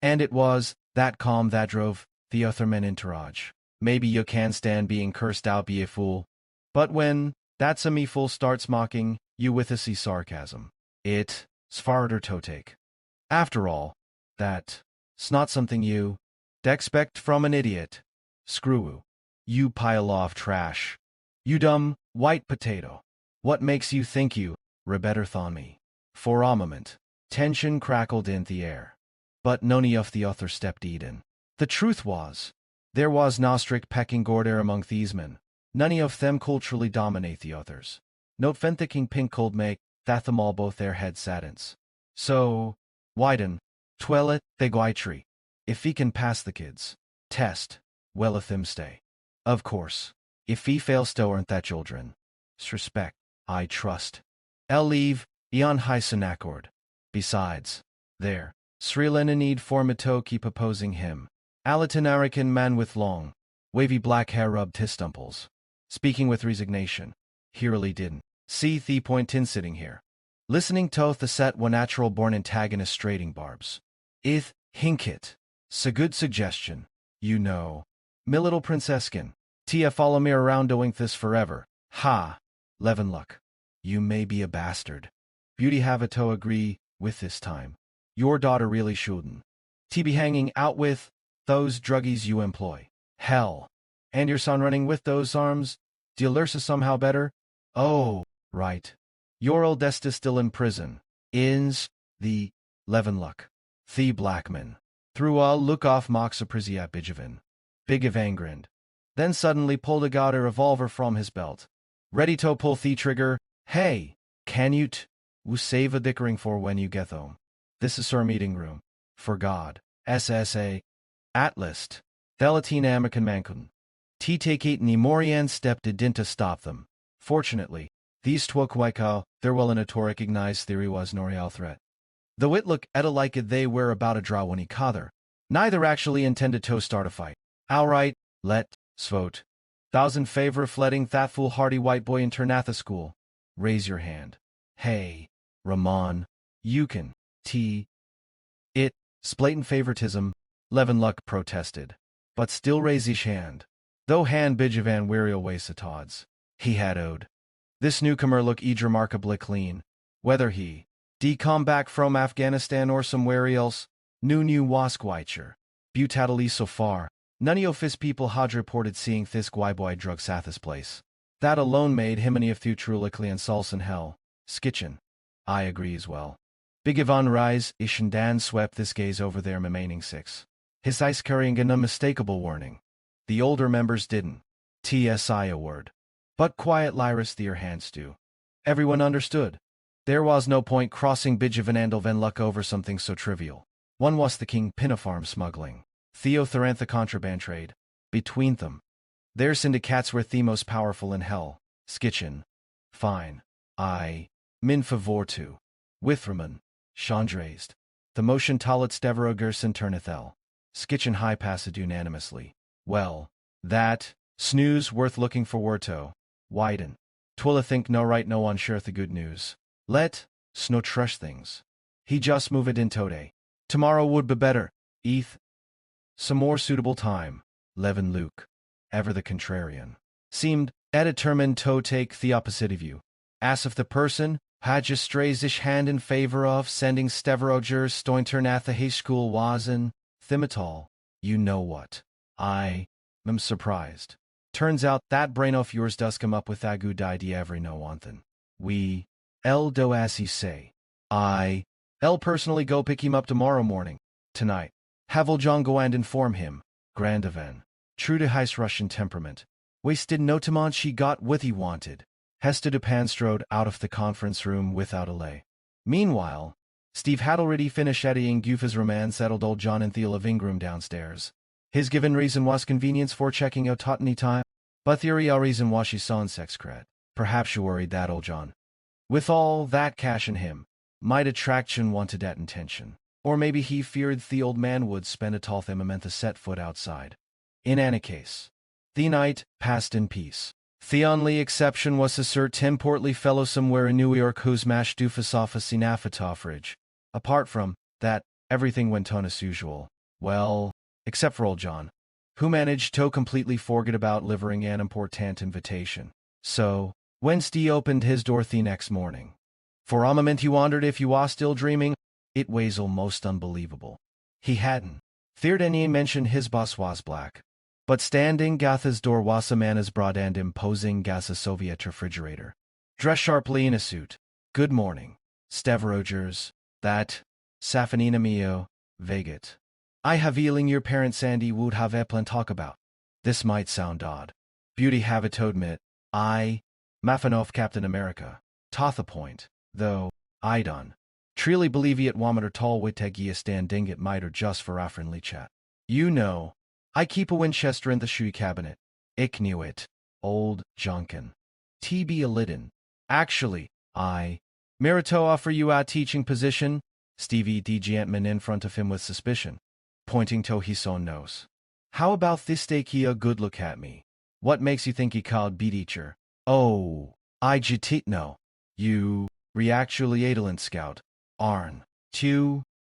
And it was that calm that drove the other men into rage. Maybe you can stand being cursed out, be a fool. But when that me fool starts mocking you with a sarcasm, it's farther to take. After all, that's not something you expect from an idiot. Screw you pile of trash. You dumb white potato. What makes you think you better than me? For a moment, tension crackled in the air. But none of the other stepped in. The truth was, there was no strict pecking order among these men. None of them culturally dominate the others. Note thinking pink cold make that them all both their head sadens. So, widen, twellet, they guitry. If he can pass the kids test, well if him stay. Of course. If he fails to aren't that children. Respect, I trust. El leave, eon high accord. Besides, there, Sri Lena need for Mito keep opposing him. A Latin American man with long, wavy black hair rubbed his stumples. Speaking with resignation. He really didn't see the point in sitting here. Listening to the set one natural-born antagonist straighting barbs. Ith, hinkit. S a good suggestion. You know. Me little princesskin. Tia follow me around doing this forever. Ha. Levin luck. You may be a bastard. Beauty have a to agree with this time. Your daughter really shouldn't. Be hanging out with those druggies you employ. Hell. And your son running with those arms? Do you learn somehow better? Oh, right. Your oldest is still in prison. Ins, the, Levin luck. The Blackman. Threw a look off Moxaprizia Bijavin. Big Ivan grinned. Then suddenly pulled a revolver from his belt. Ready to pull the trigger. Hey, can you save a dickering for when you get home? This is our meeting room. For God. SSA. Atlas. Thelatina American Mancun. Take ni Morian step didn't stop them. Fortunately, these twokwaiko, their well-to recognize theory was no real threat. Though it look at like they were about to draw when he kather. Neither actually intended to start a fight. Alright, let, svote. Thousand favor fletting that foolhardy white boy in Ternatha school. Raise your hand. Hey, Ramon. You can, it, splatant favoritism, Levin luck protested. But still raise his hand. Though hand Bijavan wearial ways odds. He had owed. This newcomer look remarkably clean. Whether he, come back from Afghanistan or somewhere else, new waskwitcher. Butatally so far, none of his people had reported seeing this boy drug sathis place. That alone made him any of the trulikly and Salson hell. Skitchen. I agree as well. Big Ivan rise, Ish and Dan swept this gaze over their remaining six. His eyes carrying an unmistakable warning. The older members didn't. TSI a word. But quiet Lyris their hands do. Everyone understood. There was no point crossing Bijavan and Van Luck over something so trivial. One was the king Pinafarm smuggling. Theotherantha contraband trade. Between them. Their syndicates were the most powerful in hell. Skitchen. Fine. I. Min favor to. Withraman. Chandraised. The motion talit Stevero Gerson Turnithel. Skitchen high passed unanimously. Well, that, snooze worth looking forward to. Widen. Twilla think no right no one share the good news. Let, sno trush things. He just move it in today. Tomorrow would be better, eth. Some more suitable time, Levin Luke. Ever the contrarian. Seemed, determined to take the opposite view. As if the person, had just strays ish hand in favor of sending Steverogers Stointernatha High School was in, Thimitol. You know what. I am surprised. Turns out that brain of yours does come up with that good idea every no onthen. We, El do as he say. El personally go pick him up tomorrow morning. Tonight. Havel John go and inform him. Grandaven. True to his Russian temperament. Wasted no time she got what he wanted. Hesta Dupan strode out of the conference room without a lay. Meanwhile, Steve had already finished editing Gufa's romance settled old John in the living room downstairs. His given reason was convenience for checking out Totany time, but the real reason was she saw in sex cred. Perhaps you worried that old John. With all that cash in him, might attraction wanted that intention. Or maybe he feared the old man would spend a tall themamenta set foot outside. In any case, the night passed in peace. The only exception was a certain portly fellow somewhere in New York whose mash doofus office fridge. Apart from that, everything went on as usual. Well, except for old John, who managed to completely forget about delivering an important invitation. So, Wednesday opened his door the next morning. For a moment he wondered if he was still dreaming. It was almost unbelievable. He hadn't feared any mention his boss was black. But standing Gatha's door was a man as broad and imposing as a Soviet refrigerator. Dressed sharply in a suit. Good morning. Steverogers. That. Safanina mio. Veget. I have feeling your parent Sandy would have a plan talk about. This might sound odd. Beauty have it to admit. I. Mafanov Captain America. Totha point. Though. I done. Truly believe it wameter tall wittegia stand dinget miter just for a friendly chat. You know, I keep a Winchester in the shoe cabinet. Ich knew it. Old Junkin. TB a Lidden. Actually, I Merito offer you a teaching position? Stevie D. Gentman in front of him with suspicion, pointing to his own nose. How about this take a good look at me? What makes you think he called be teacher? Oh, I jitit no. You, reactually Adolin Scout. Arn.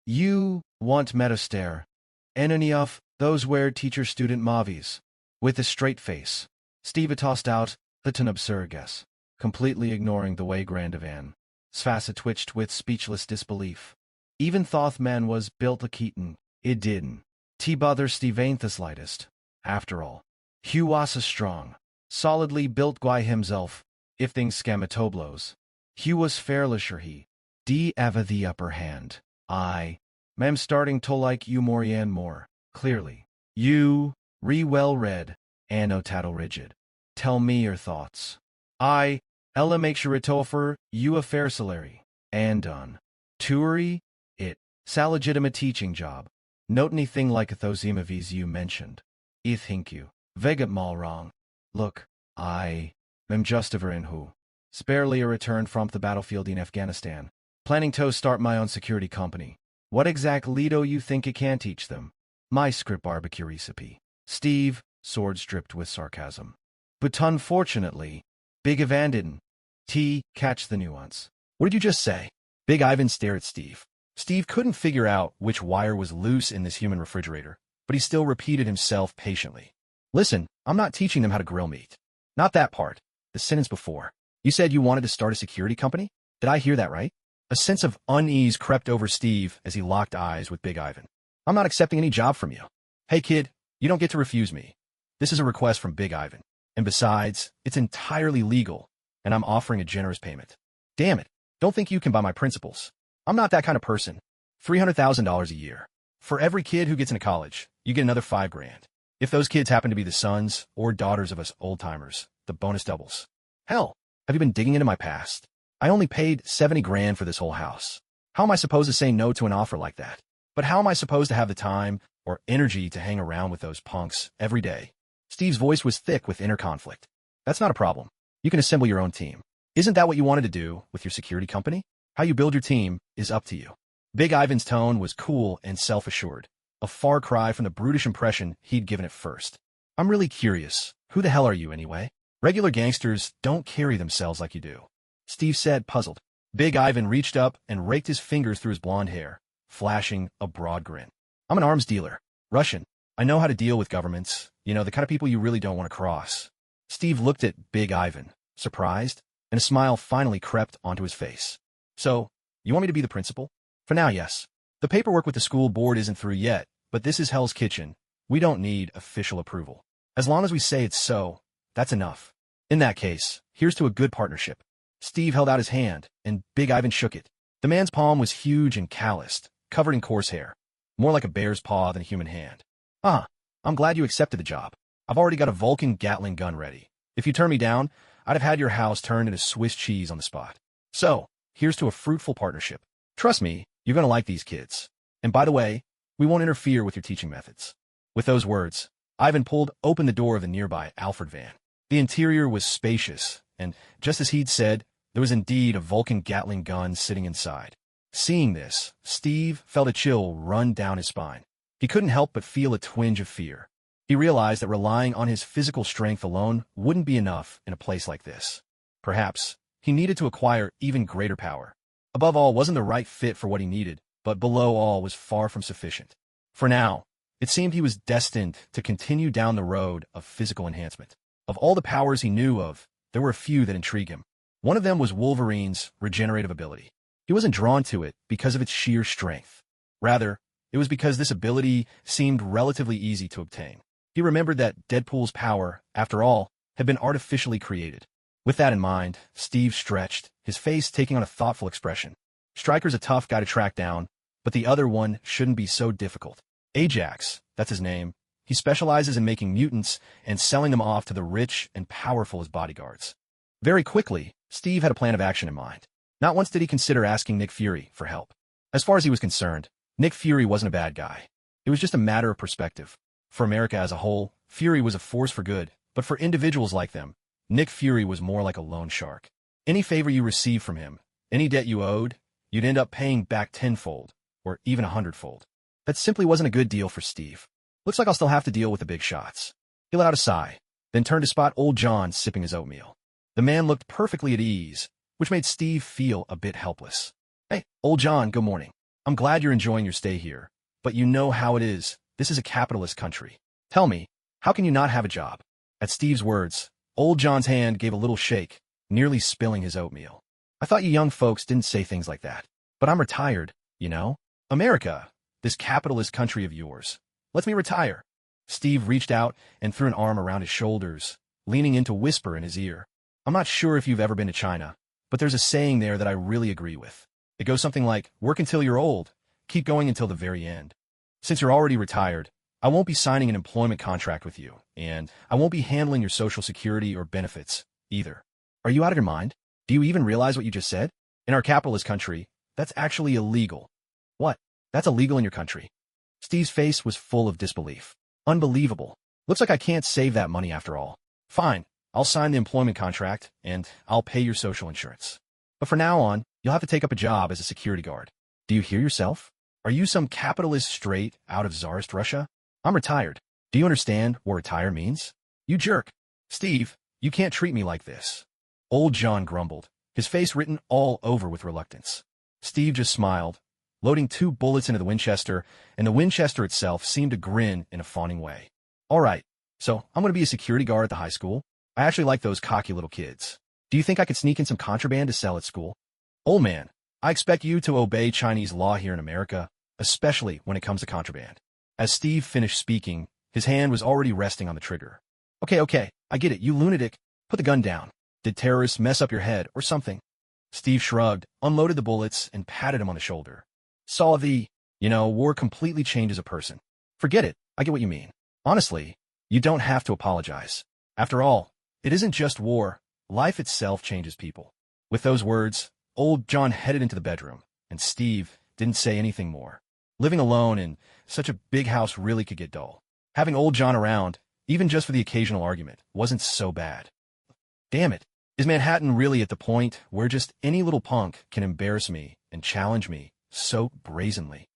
You want metastare. Any of those weird teacher-student movies. With a straight face. Steve tossed out, that's an absurd guess. Completely ignoring the way Grandivan. Svasa twitched with speechless disbelief. Even thoth man was built a Keaton, it didn't. Bother Steve ain't the slightest. After all, Hugh was a strong, solidly built guy himself, if things scamatoblos. Hugh was fairly sure he ava the upper hand. Ma'am starting to like you more and more, clearly. You, well read, anno tattle rigid. Tell me your thoughts. Ella make sure it offer you a fair salary. And done. Tuuri, sa legitimate teaching job. Note anything like those movies you mentioned. I think you vegat mal wrong. Look, mem justiver in who. Sparely a return from the battlefield in Afghanistan. Planning to start my own security company. What exact Lido you think it can teach them? My script barbecue recipe. Steve, swords dripped with sarcasm. But unfortunately, Big Ivan didn't. Catch the nuance. What did you just say? Big Ivan stared at Steve. Steve couldn't figure out which wire was loose in this human refrigerator, but he still repeated himself patiently. Listen, I'm not teaching them how to grill meat. Not that part. The sentence before. You said you wanted to start a security company? Did I hear that right? A sense of unease crept over Steve as he locked eyes with Big Ivan. I'm not accepting any job from you. Hey kid, you don't get to refuse me. This is a request from Big Ivan. And besides, it's entirely legal, and I'm offering a generous payment. Damn it, don't think you can buy my principles. I'm not that kind of person. $300,000 a year. For every kid who gets into college, you get another $5,000. If those kids happen to be the sons or daughters of us old-timers, the bonus doubles. Hell, have you been digging into my past? I only paid $70,000 for this whole house. How am I supposed to say no to an offer like that? But how am I supposed to have the time or energy to hang around with those punks every day? Steve's voice was thick with inner conflict. That's not a problem. You can assemble your own team. Isn't that what you wanted to do with your security company? How you build your team is up to you. Big Ivan's tone was cool and self-assured, a far cry from the brutish impression he'd given at first. I'm really curious. Who the hell are you anyway? Regular gangsters don't carry themselves like you do. Steve said, puzzled. Big Ivan reached up and raked his fingers through his blonde hair, flashing a broad grin. I'm an arms dealer. Russian. I know how to deal with governments. You know, the kind of people you really don't want to cross. Steve looked at Big Ivan, surprised, and a smile finally crept onto his face. So, you want me to be the principal? For now, yes. The paperwork with the school board isn't through yet, but this is Hell's Kitchen. We don't need official approval. As long as we say it's so, that's enough. In that case, here's to a good partnership. Steve held out his hand, and Big Ivan shook it. The man's palm was huge and calloused, covered in coarse hair. More like a bear's paw than a human hand. I'm glad you accepted the job. I've already got a Vulcan Gatling gun ready. If you turn me down, I'd have had your house turned into Swiss cheese on the spot. So, here's to a fruitful partnership. Trust me, you're going to like these kids. And by the way, we won't interfere with your teaching methods. With those words, Ivan pulled open the door of the nearby Alfred van. The interior was spacious, and just as he'd said, there was indeed a Vulcan Gatling gun sitting inside. Seeing this, Steve felt a chill run down his spine. He couldn't help but feel a twinge of fear. He realized that relying on his physical strength alone wouldn't be enough in a place like this. Perhaps he needed to acquire even greater power. Above all wasn't the right fit for what he needed, but below all was far from sufficient. For now, it seemed he was destined to continue down the road of physical enhancement. Of all the powers he knew of, there were a few that intrigued him. One of them was Wolverine's regenerative ability. He wasn't drawn to it because of its sheer strength. Rather, it was because this ability seemed relatively easy to obtain. He remembered that Deadpool's power, after all, had been artificially created. With that in mind, Steve stretched, his face taking on a thoughtful expression. Stryker's a tough guy to track down, but the other one shouldn't be so difficult. Ajax, that's his name. He specializes in making mutants and selling them off to the rich and powerful as bodyguards. Very quickly, Steve had a plan of action in mind. Not once did he consider asking Nick Fury for help. As far as he was concerned, Nick Fury wasn't a bad guy. It was just a matter of perspective. For America as a whole, Fury was a force for good, but for individuals like them, Nick Fury was more like a loan shark. Any favor you received from him, any debt you owed, you'd end up paying back tenfold, or even 100-fold. That simply wasn't a good deal for Steve. Looks like I'll still have to deal with the big shots. He let out a sigh, then turned to spot old John sipping his oatmeal. The man looked perfectly at ease, which made Steve feel a bit helpless. Hey, old John, good morning. I'm glad you're enjoying your stay here, but you know how it is. This is a capitalist country. Tell me, how can you not have a job? At Steve's words, old John's hand gave a little shake, nearly spilling his oatmeal. I thought you young folks didn't say things like that. But I'm retired, you know? America, this capitalist country of yours. Let me retire. Steve reached out and threw an arm around his shoulders, leaning in to whisper in his ear. I'm not sure if you've ever been to China, but there's a saying there that I really agree with. It goes something like, work until you're old, keep going until the very end. Since you're already retired, I won't be signing an employment contract with you, and I won't be handling your Social Security or benefits, either. Are you out of your mind? Do you even realize what you just said? In our capitalist country, that's actually illegal. What? That's illegal in your country? Steve's face was full of disbelief. Unbelievable. Looks like I can't save that money after all. Fine, I'll sign the employment contract, and I'll pay your social insurance. But from now on, you'll have to take up a job as a security guard. Do you hear yourself? Are you some capitalist straight out of Tsarist Russia? I'm retired. Do you understand what retire means? You jerk. Steve, you can't treat me like this. Old John grumbled, his face written all over with reluctance. Steve just smiled, loading 2 bullets into the Winchester, and the Winchester itself seemed to grin in a fawning way. All right, so I'm going to be a security guard at the high school. I actually like those cocky little kids. Do you think I could sneak in some contraband to sell at school? Old man, I expect you to obey Chinese law here in America, especially when it comes to contraband. As Steve finished speaking, his hand was already resting on the trigger. Okay, I get it, you lunatic. Put the gun down. Did terrorists mess up your head or something? Steve shrugged, unloaded the bullets, and patted him on the shoulder. Saw the, war completely changes a person. Forget it, I get what you mean. Honestly, you don't have to apologize. After all, it isn't just war, life itself changes people. With those words, old John headed into the bedroom, and Steve didn't say anything more. Living alone in such a big house really could get dull. Having old John around, even just for the occasional argument, wasn't so bad. Damn it, is Manhattan really at the point where just any little punk can embarrass me and challenge me so brazenly?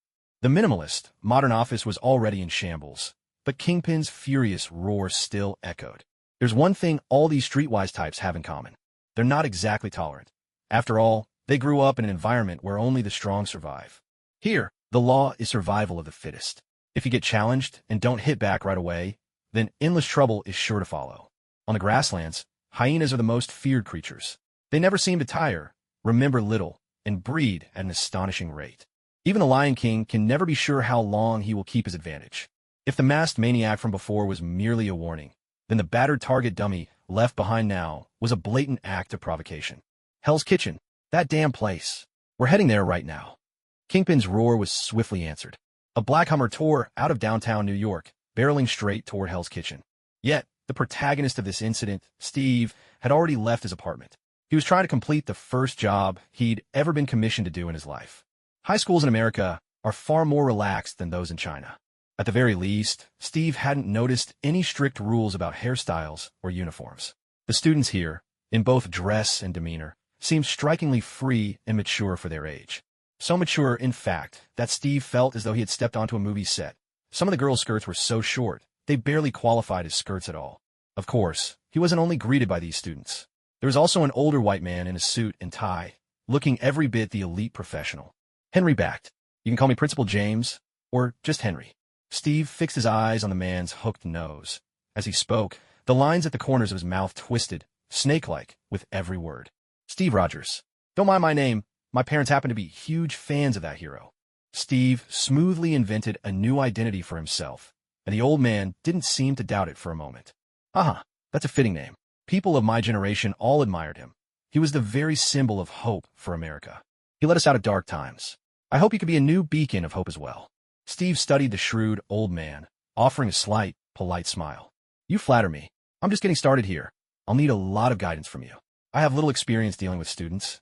The minimalist, modern office was already in shambles, but Kingpin's furious roar still echoed. There's one thing all these streetwise types have in common. They're not exactly tolerant. After all, they grew up in an environment where only the strong survive. Here, the law is survival of the fittest. If you get challenged and don't hit back right away, then endless trouble is sure to follow. On the grasslands, hyenas are the most feared creatures. They never seem to tire, remember little, and breed at an astonishing rate. Even the Lion King can never be sure how long he will keep his advantage. If the masked maniac from before was merely a warning, then the battered target dummy left behind now was a blatant act of provocation. Hell's Kitchen, that damn place. We're heading there right now. Kingpin's roar was swiftly answered. A black Hummer tore out of downtown New York, barreling straight toward Hell's Kitchen. Yet, the protagonist of this incident, Steve, had already left his apartment. He was trying to complete the first job he'd ever been commissioned to do in his life. High schools in America are far more relaxed than those in China. At the very least, Steve hadn't noticed any strict rules about hairstyles or uniforms. The students here, in both dress and demeanor, seemed strikingly free and mature for their age. So mature, in fact, that Steve felt as though he had stepped onto a movie set. Some of the girls' skirts were so short, they barely qualified as skirts at all. Of course, he wasn't only greeted by these students. There was also an older white man in a suit and tie, looking every bit the elite professional. Henry backed. You can call me Principal James, or just Henry. Steve fixed his eyes on the man's hooked nose. As he spoke, the lines at the corners of his mouth twisted, snake-like, with every word. Steve Rogers. Don't mind my name. My parents happen to be huge fans of that hero. Steve smoothly invented a new identity for himself, and the old man didn't seem to doubt it for a moment. That's a fitting name. People of my generation all admired him. He was the very symbol of hope for America. He led us out of dark times. I hope he could be a new beacon of hope as well. Steve studied the shrewd old man, offering a slight, polite smile. You flatter me. I'm just getting started here. I'll need a lot of guidance from you. I have little experience dealing with students,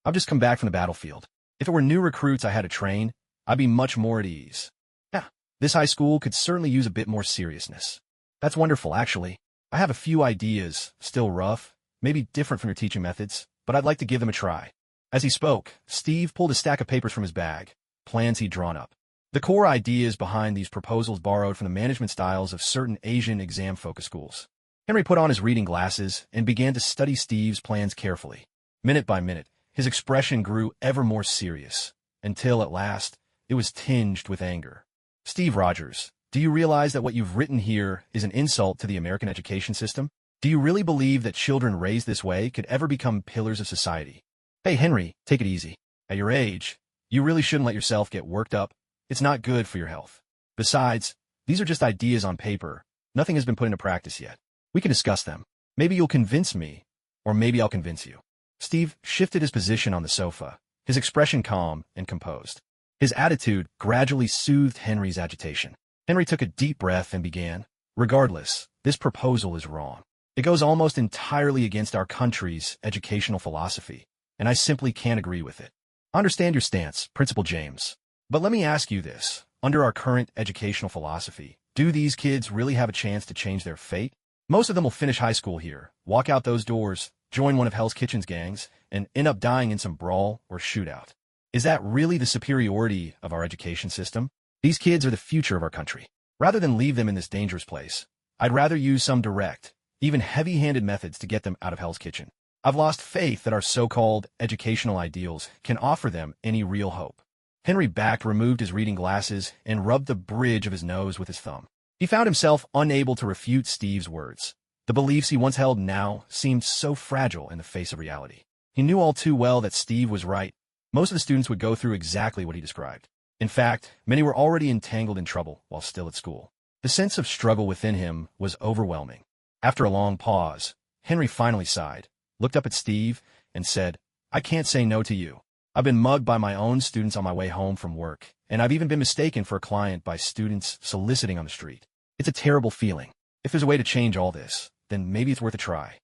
I've just come back from the battlefield. If it were new recruits I had to train, I'd be much more at ease. Yeah, This high school could certainly use a bit more seriousness. That's wonderful, actually. I have a few ideas, still rough, maybe different from your teaching methods, but I'd like to give them a try. As he spoke, Steve pulled a stack of papers from his bag, plans he'd drawn up. The core ideas behind these proposals borrowed from the management styles of certain Asian exam-focused schools. Henry put on his reading glasses and began to study Steve's plans carefully. Minute by minute, his expression grew ever more serious, until, at last, it was tinged with anger. Steve Rogers, do you realize that what you've written here is an insult to the American education system? Do you really believe that children raised this way could ever become pillars of society? Hey, Henry, take it easy. At your age, you really shouldn't let yourself get worked up. It's not good for your health. Besides, these are just ideas on paper. Nothing has been put into practice yet. We can discuss them. Maybe you'll convince me, or maybe I'll convince you. Steve shifted his position on the sofa, his expression calm and composed. His attitude gradually soothed Henry's agitation. Henry took a deep breath and began, regardless, this proposal is wrong. It goes almost entirely against our country's educational philosophy, and I simply can't agree with it. I understand your stance, Principal James. But let me ask you this. Under our current educational philosophy, do these kids really have a chance to change their fate? Most of them will finish high school here, walk out those doors, join one of Hell's Kitchen's gangs, and end up dying in some brawl or shootout. Is that really the superiority of our education system? These kids are the future of our country. Rather than leave them in this dangerous place, I'd rather use some direct, even heavy-handed methods to get them out of Hell's Kitchen. I've lost faith that our so-called educational ideals can offer them any real hope. Henry backed, removed his reading glasses, and rubbed the bridge of his nose with his thumb. He found himself unable to refute Steve's words. The beliefs he once held now seemed so fragile in the face of reality. He knew all too well that Steve was right. Most of the students would go through exactly what he described. In fact, many were already entangled in trouble while still at school. The sense of struggle within him was overwhelming. After a long pause, Henry finally sighed, looked up at Steve, and said, I can't say no to you. I've been mugged by my own students on my way home from work, and I've even been mistaken for a client by students soliciting on the street. It's a terrible feeling. If there's a way to change all this, then maybe it's worth a try.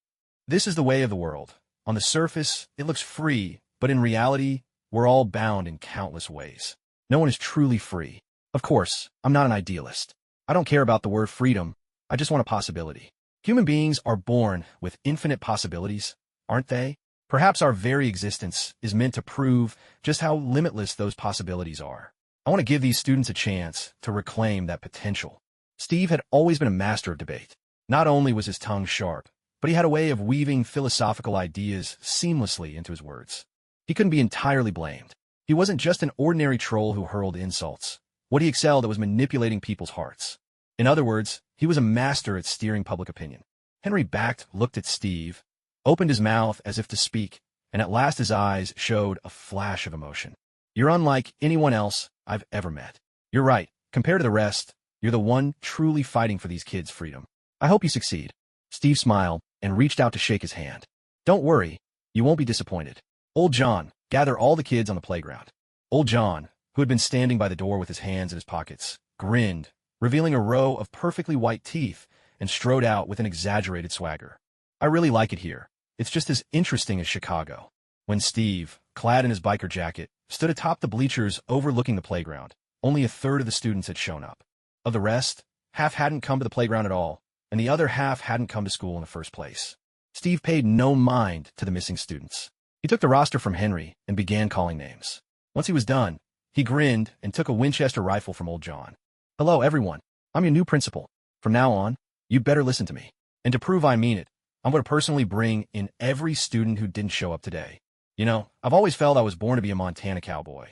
This is the way of the world. On the surface, it looks free, but in reality, we're all bound in countless ways. No one is truly free. Of course, I'm not an idealist. I don't care about the word freedom. I just want a possibility. Human beings are born with infinite possibilities, aren't they? Perhaps our very existence is meant to prove just how limitless those possibilities are. I want to give these students a chance to reclaim that potential. Steve had always been a master of debate. Not only was his tongue sharp, but he had a way of weaving philosophical ideas seamlessly into his words. He couldn't be entirely blamed. He wasn't just an ordinary troll who hurled insults. What he excelled at was manipulating people's hearts. In other words, he was a master at steering public opinion. Henry backed, looked at Steve, opened his mouth as if to speak, and at last his eyes showed a flash of emotion. You're unlike anyone else I've ever met. You're right. Compared to the rest, you're the one truly fighting for these kids' freedom. I hope you succeed. Steve smiled and reached out to shake his hand. Don't worry. You won't be disappointed. Old John, gather all the kids on the playground. Old John, who had been standing by the door with his hands in his pockets, grinned, revealing a row of perfectly white teeth, and strode out with an exaggerated swagger. I really like it here. It's just as interesting as Chicago. When Steve, clad in his biker jacket, stood atop the bleachers overlooking the playground, only a third of the students had shown up. Of the rest, half hadn't come to the playground at all, and the other half hadn't come to school in the first place. Steve paid no mind to the missing students. He took the roster from Henry and began calling names. Once he was done, he grinned and took a Winchester rifle from old John. Hello, everyone. I'm your new principal. From now on, you'd better listen to me. And to prove I mean it, I'm going to personally bring in every student who didn't show up today. You know, I've always felt I was born to be a Montana cowboy.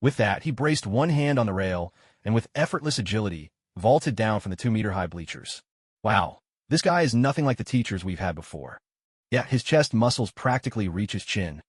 With that, he braced one hand on the rail and with effortless agility, vaulted down from the 2-meter-high bleachers. Wow, this guy is nothing like the teachers we've had before. Yet his chest muscles practically reach his chin.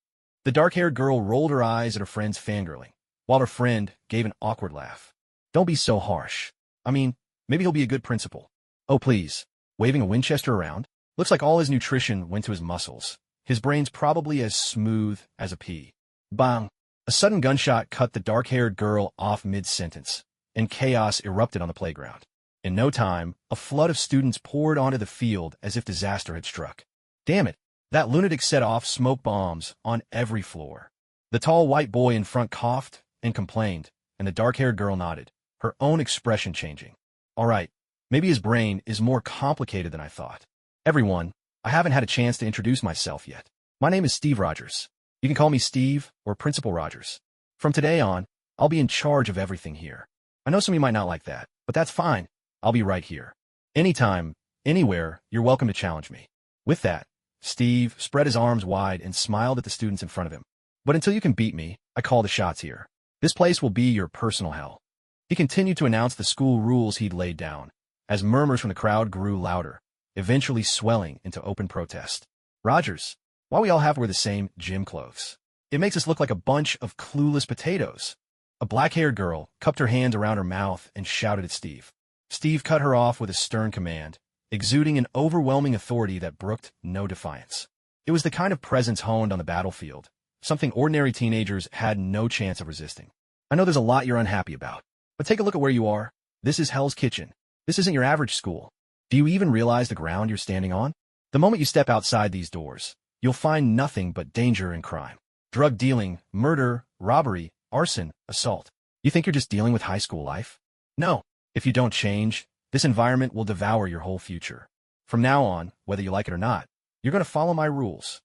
The dark-haired girl rolled her eyes at her friend's fangirling, while her friend gave an awkward laugh. Don't be so harsh. I mean, maybe he'll be a good principal. Oh, please. Waving a Winchester around? Looks like all his nutrition went to his muscles. His brain's probably as smooth as a pea. Bang! A sudden gunshot cut the dark-haired girl off mid-sentence, and chaos erupted on the playground. In no time, a flood of students poured onto the field as if disaster had struck. Damn it, that lunatic set off smoke bombs on every floor. The tall white boy in front coughed and complained, and the dark-haired girl nodded, her own expression changing. All right, maybe his brain is more complicated than I thought. Everyone, I haven't had a chance to introduce myself yet. My name is Steve Rogers. You can call me Steve or Principal Rogers. From today on, I'll be in charge of everything here. I know some of you might not like that, but that's fine. I'll be right here. Anytime, anywhere, you're welcome to challenge me. With that, Steve spread his arms wide and smiled at the students in front of him. But until you can beat me, I call the shots here. This place will be your personal hell. He continued to announce the school rules he'd laid down, as murmurs from the crowd grew louder, eventually swelling into open protest. Rogers, why we all have to wear the same gym clothes? It makes us look like a bunch of clueless potatoes. A black-haired girl cupped her hands around her mouth and shouted at Steve. Steve cut her off with a stern command, exuding an overwhelming authority that brooked no defiance. It was the kind of presence honed on the battlefield, something ordinary teenagers had no chance of resisting. I know there's a lot you're unhappy about, but take a look at where you are. This is Hell's Kitchen. This isn't your average school. Do you even realize the ground you're standing on? The moment you step outside these doors, you'll find nothing but danger and crime. Drug dealing, murder, robbery, arson, assault. You think you're just dealing with high school life? No. If you don't change, this environment will devour your whole future. From now on, whether you like it or not, you're going to follow my rules.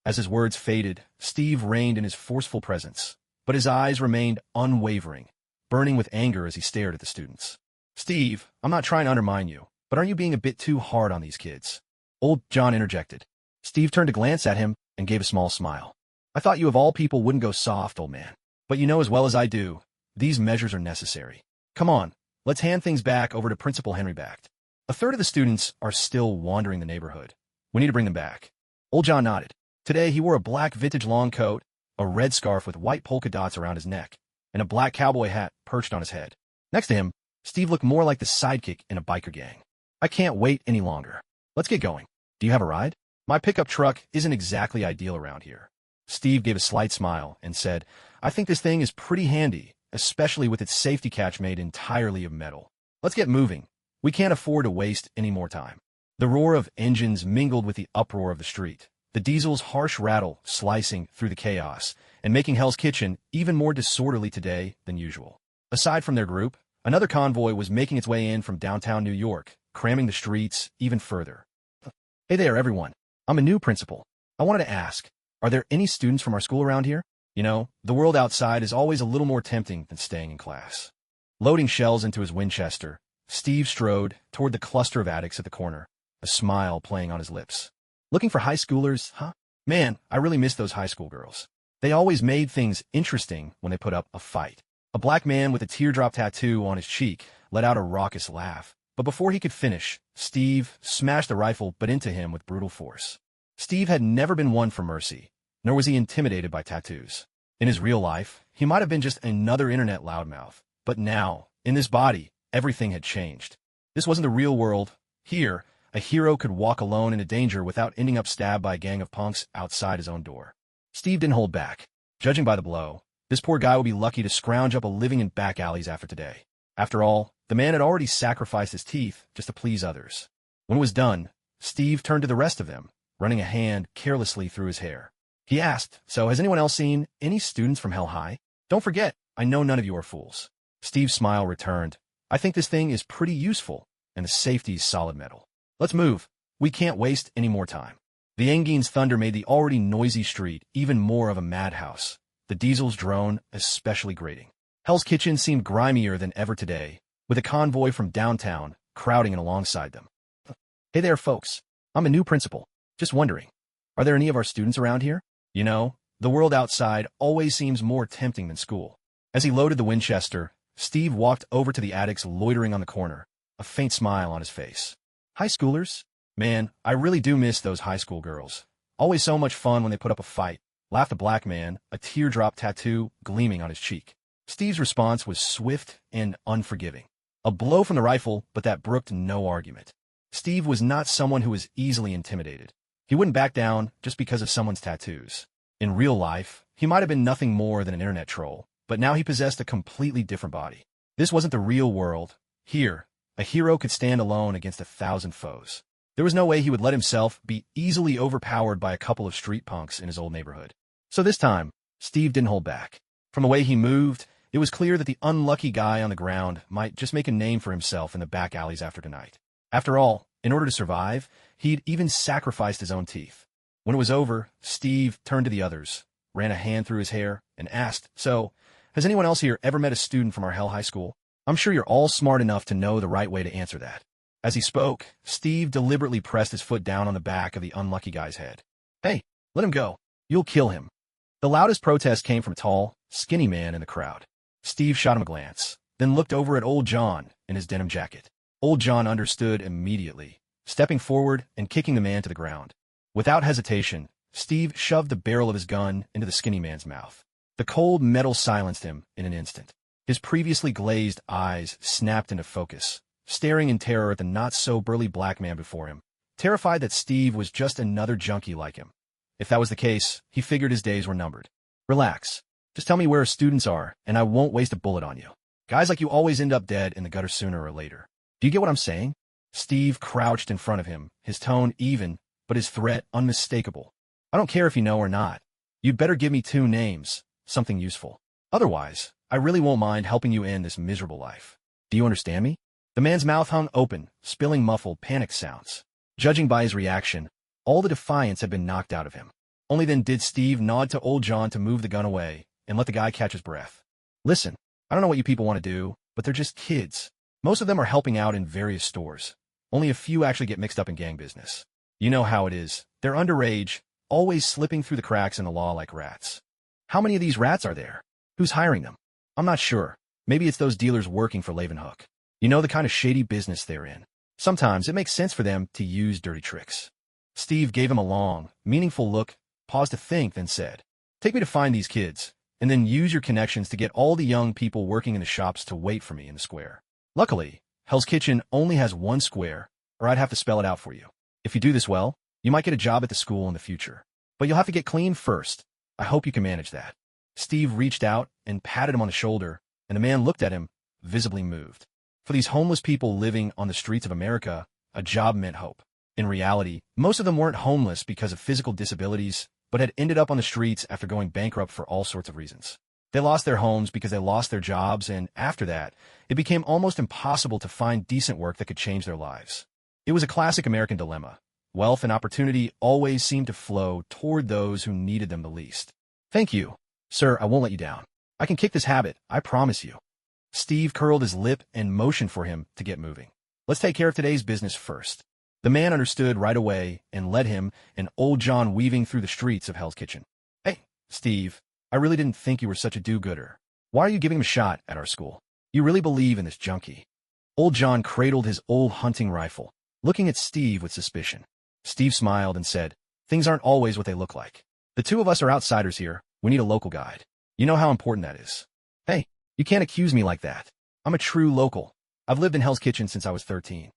As his words faded, Steve reigned in his forceful presence, but his eyes remained unwavering, burning with anger as he stared at the students. Steve, I'm not trying to undermine you, but aren't you being a bit too hard on these kids? Old John interjected. Steve turned to glance at him and gave a small smile. I thought you of all people wouldn't go soft, old man. But you know as well as I do, these measures are necessary. Come on, let's hand things back over to Principal Henry Bacht. A third of the students are still wandering the neighborhood. We need to bring them back. Old John nodded. Today he wore a black vintage long coat, a red scarf with white polka dots around his neck, and a black cowboy hat perched on his head. Next to him, Steve looked more like the sidekick in a biker gang. I can't wait any longer. Let's get going. Do you have a ride? My pickup truck isn't exactly ideal around here. Steve gave a slight smile and said, I think this thing is pretty handy, especially with its safety catch made entirely of metal. Let's get moving. We can't afford to waste any more time. The roar of engines mingled with the uproar of the street, the diesel's harsh rattle slicing through the chaos and making Hell's Kitchen even more disorderly today than usual. Aside from their group, another convoy was making its way in from downtown New York, cramming the streets even further. Hey there, everyone. I'm a new principal. I wanted to ask, are there any students from our school around here? You know, the world outside is always a little more tempting than staying in class. Loading shells into his Winchester, Steve strode toward the cluster of addicts at the corner, a smile playing on his lips. Looking for high schoolers, huh? Man, I really miss those high school girls. They always made things interesting when they put up a fight. A black man with a teardrop tattoo on his cheek let out a raucous laugh. But before he could finish, Steve smashed the rifle but into him with brutal force. Steve had never been one for mercy, nor was he intimidated by tattoos. In his real life, he might have been just another internet loudmouth. But now, in this body, everything had changed. This wasn't the real world. Here, a hero could walk alone into danger without ending up stabbed by a gang of punks outside his own door. Steve didn't hold back. Judging by the blow, this poor guy would be lucky to scrounge up a living in back alleys after today. After all, the man had already sacrificed his teeth just to please others. When it was done, Steve turned to the rest of them, running a hand carelessly through his hair. He asked, so has anyone else seen any students from Hell High? Don't forget, I know none of you are fools. Steve's smile returned. I think this thing is pretty useful, and the safety's solid metal. Let's move. We can't waste any more time. The Engine's thunder made the already noisy street even more of a madhouse, the diesel's drone especially grating. Hell's Kitchen seemed grimier than ever today, with a convoy from downtown crowding in alongside them. Hey there, folks. I'm a new principal. Just wondering, are there any of our students around here? You know, the world outside always seems more tempting than school. As he loaded the Winchester, Steve walked over to the addicts loitering on the corner, a faint smile on his face. High schoolers? Man, I really do miss those high school girls. Always so much fun when they put up a fight, laughed a black man, a teardrop tattoo gleaming on his cheek. Steve's response was swift and unforgiving. A blow from the rifle, but that brooked no argument. Steve was not someone who was easily intimidated. He wouldn't back down just because of someone's tattoos. In real life, he might have been nothing more than an internet troll, but now he possessed a completely different body. This wasn't the real world. Here, a hero could stand alone against 1,000 foes. There was no way he would let himself be easily overpowered by a couple of street punks in his old neighborhood. So this time, Steve didn't hold back. From the way he moved It was clear that the unlucky guy on the ground might just make a name for himself in the back alleys after tonight. After all, in order to survive, he'd even sacrificed his own teeth. When it was over, Steve turned to the others, ran a hand through his hair, and asked, "So, has anyone else here ever met a student from our Hell High School? I'm sure you're all smart enough to know the right way to answer that." As he spoke, Steve deliberately pressed his foot down on the back of the unlucky guy's head. "Hey, let him go. You'll kill him." The loudest protest came from a tall, skinny man in the crowd. Steve shot him a glance, then looked over at Old John in his denim jacket. Old John understood immediately, stepping forward and kicking the man to the ground. Without hesitation, Steve shoved the barrel of his gun into the skinny man's mouth. The cold metal silenced him in an instant. His previously glazed eyes snapped into focus, staring in terror at the not-so-burly black man before him, terrified that Steve was just another junkie like him. If that was the case, he figured his days were numbered. "Relax. Just tell me where our students are, and I won't waste a bullet on you. Guys like you always end up dead in the gutter sooner or later. Do you get what I'm saying?" Steve crouched in front of him, his tone even, but his threat unmistakable. "I don't care if you know or not. You'd better give me 2 names, something useful. Otherwise, I really won't mind helping you end this miserable life. Do you understand me?" The man's mouth hung open, spilling muffled, panicked sounds. Judging by his reaction, all the defiance had been knocked out of him. Only then did Steve nod to Old John to move the gun away and let the guy catch his breath. "Listen, I don't know what you people want to do, but they're just kids. Most of them are helping out in various stores. Only a few actually get mixed up in gang business. You know how it is. They're underage, always slipping through the cracks in the law like rats. How many of these rats are there? Who's hiring them? I'm not sure. Maybe it's those dealers working for Leeuwenhoek. You know the kind of shady business they're in. Sometimes it makes sense for them to use dirty tricks." Steve gave him a long, meaningful look, paused to think, then said, "Take me to find these kids, and then use your connections to get all the young people working in the shops to wait for me in the square. Luckily, Hell's Kitchen only has 1 square, or I'd have to spell it out for you. If you do this well, you might get a job at the school in the future. But you'll have to get clean first. I hope you can manage that." Steve reached out and patted him on the shoulder, and the man looked at him, visibly moved. For these homeless people living on the streets of America, a job meant hope. In reality, most of them weren't homeless because of physical disabilities, but had ended up on the streets after going bankrupt for all sorts of reasons. They lost their homes because they lost their jobs, and after that, it became almost impossible to find decent work that could change their lives. It was a classic American dilemma. Wealth and opportunity always seemed to flow toward those who needed them the least. "Thank you, sir, I won't let you down. I can kick this habit, I promise you." Steve curled his lip and motioned for him to get moving. "Let's take care of today's business first." The man understood right away and led him and Old John weaving through the streets of Hell's Kitchen. "Hey, Steve, I really didn't think you were such a do-gooder. Why are you giving him a shot at our school? You really believe in this junkie?" Old John cradled his old hunting rifle, looking at Steve with suspicion. Steve smiled and said, "Things aren't always what they look like. The 2 of us are outsiders here. We need a local guide. You know how important that is." "Hey, you can't accuse me like that. I'm a true local. I've lived in Hell's Kitchen since I was 13.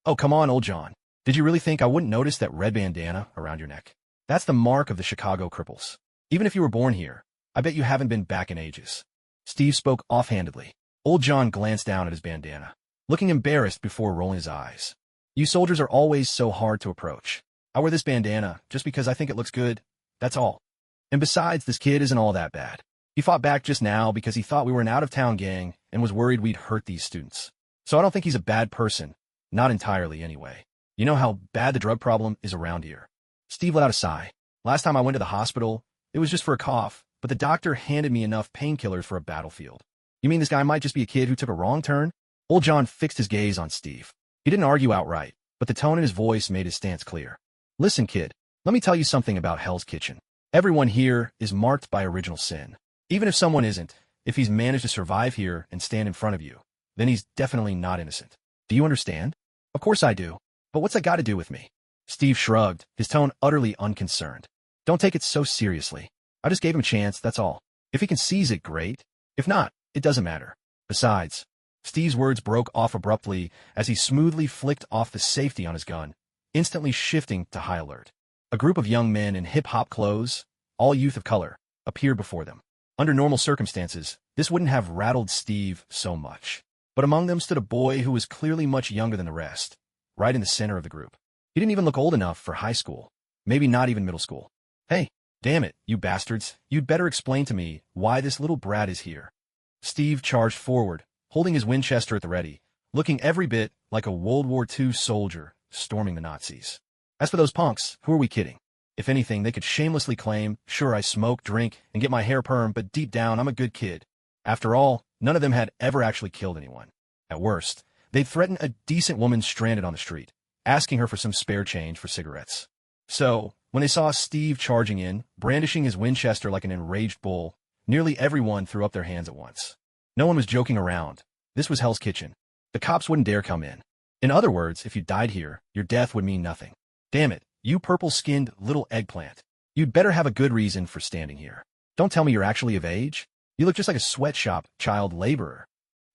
"Oh, come on, Old John. Did you really think I wouldn't notice that red bandana around your neck? That's the mark of the Chicago cripples. Even if you were born here, I bet you haven't been back in ages." Steve spoke offhandedly. Old John glanced down at his bandana, looking embarrassed before rolling his eyes. "You soldiers are always so hard to approach. I wear this bandana just because I think it looks good. That's all. And besides, this kid isn't all that bad. He fought back just now because he thought we were an out-of-town gang and was worried we'd hurt these students. So I don't think he's a bad person. Not entirely, anyway. You know how bad the drug problem is around here." Steve let out a sigh. "Last time I went to the hospital, it was just for a cough, but the doctor handed me enough painkillers for a battlefield." "You mean this guy might just be a kid who took a wrong turn?" Old John fixed his gaze on Steve. He didn't argue outright, but the tone in his voice made his stance clear. "Listen, kid, let me tell you something about Hell's Kitchen. Everyone here is marked by original sin. Even if someone isn't, if he's managed to survive here and stand in front of you, then he's definitely not innocent. Do you understand?" "Of course I do. But what's that got to do with me?" Steve shrugged, his tone utterly unconcerned. "Don't take it so seriously. I just gave him a chance, that's all. If he can seize it, great. If not, it doesn't matter. Besides," Steve's words broke off abruptly as he smoothly flicked off the safety on his gun, instantly shifting to high alert. A group of young men in hip-hop clothes, all youth of color, appeared before them. Under normal circumstances, this wouldn't have rattled Steve so much. But among them stood a boy who was clearly much younger than the rest, right in the center of the group. He didn't even look old enough for high school, maybe not even middle school. "Hey, damn it, you bastards, you'd better explain to me why this little brat is here." Steve charged forward, holding his Winchester at the ready, looking every bit like a World War II soldier storming the Nazis. As for those punks, who are we kidding? If anything, they could shamelessly claim, sure, I smoke, drink, and get my hair perm, but deep down, I'm a good kid. After all, none of them had ever actually killed anyone. At worst, they'd threaten a decent woman stranded on the street, asking her for some spare change for cigarettes. So, when they saw Steve charging in, brandishing his Winchester like an enraged bull, nearly everyone threw up their hands at once. No one was joking around. This was Hell's Kitchen. The cops wouldn't dare come in. In other words, if you died here, your death would mean nothing. Damn it, you purple-skinned little eggplant. You'd better have a good reason for standing here. Don't tell me you're actually of age. You look just like a sweatshop child laborer.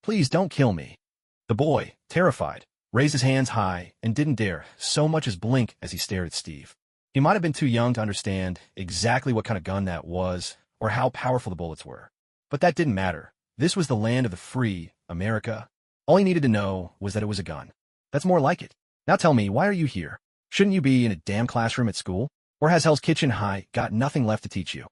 Please don't kill me. The boy, terrified, raised his hands high and didn't dare so much as blink as he stared at Steve. He might have been too young to understand exactly what kind of gun that was or how powerful the bullets were. But that didn't matter. This was the land of the free, America. All he needed to know was that it was a gun. That's more like it. Now tell me, why are you here? Shouldn't you be in a damn classroom at school? Or has Hell's Kitchen High got nothing left to teach you?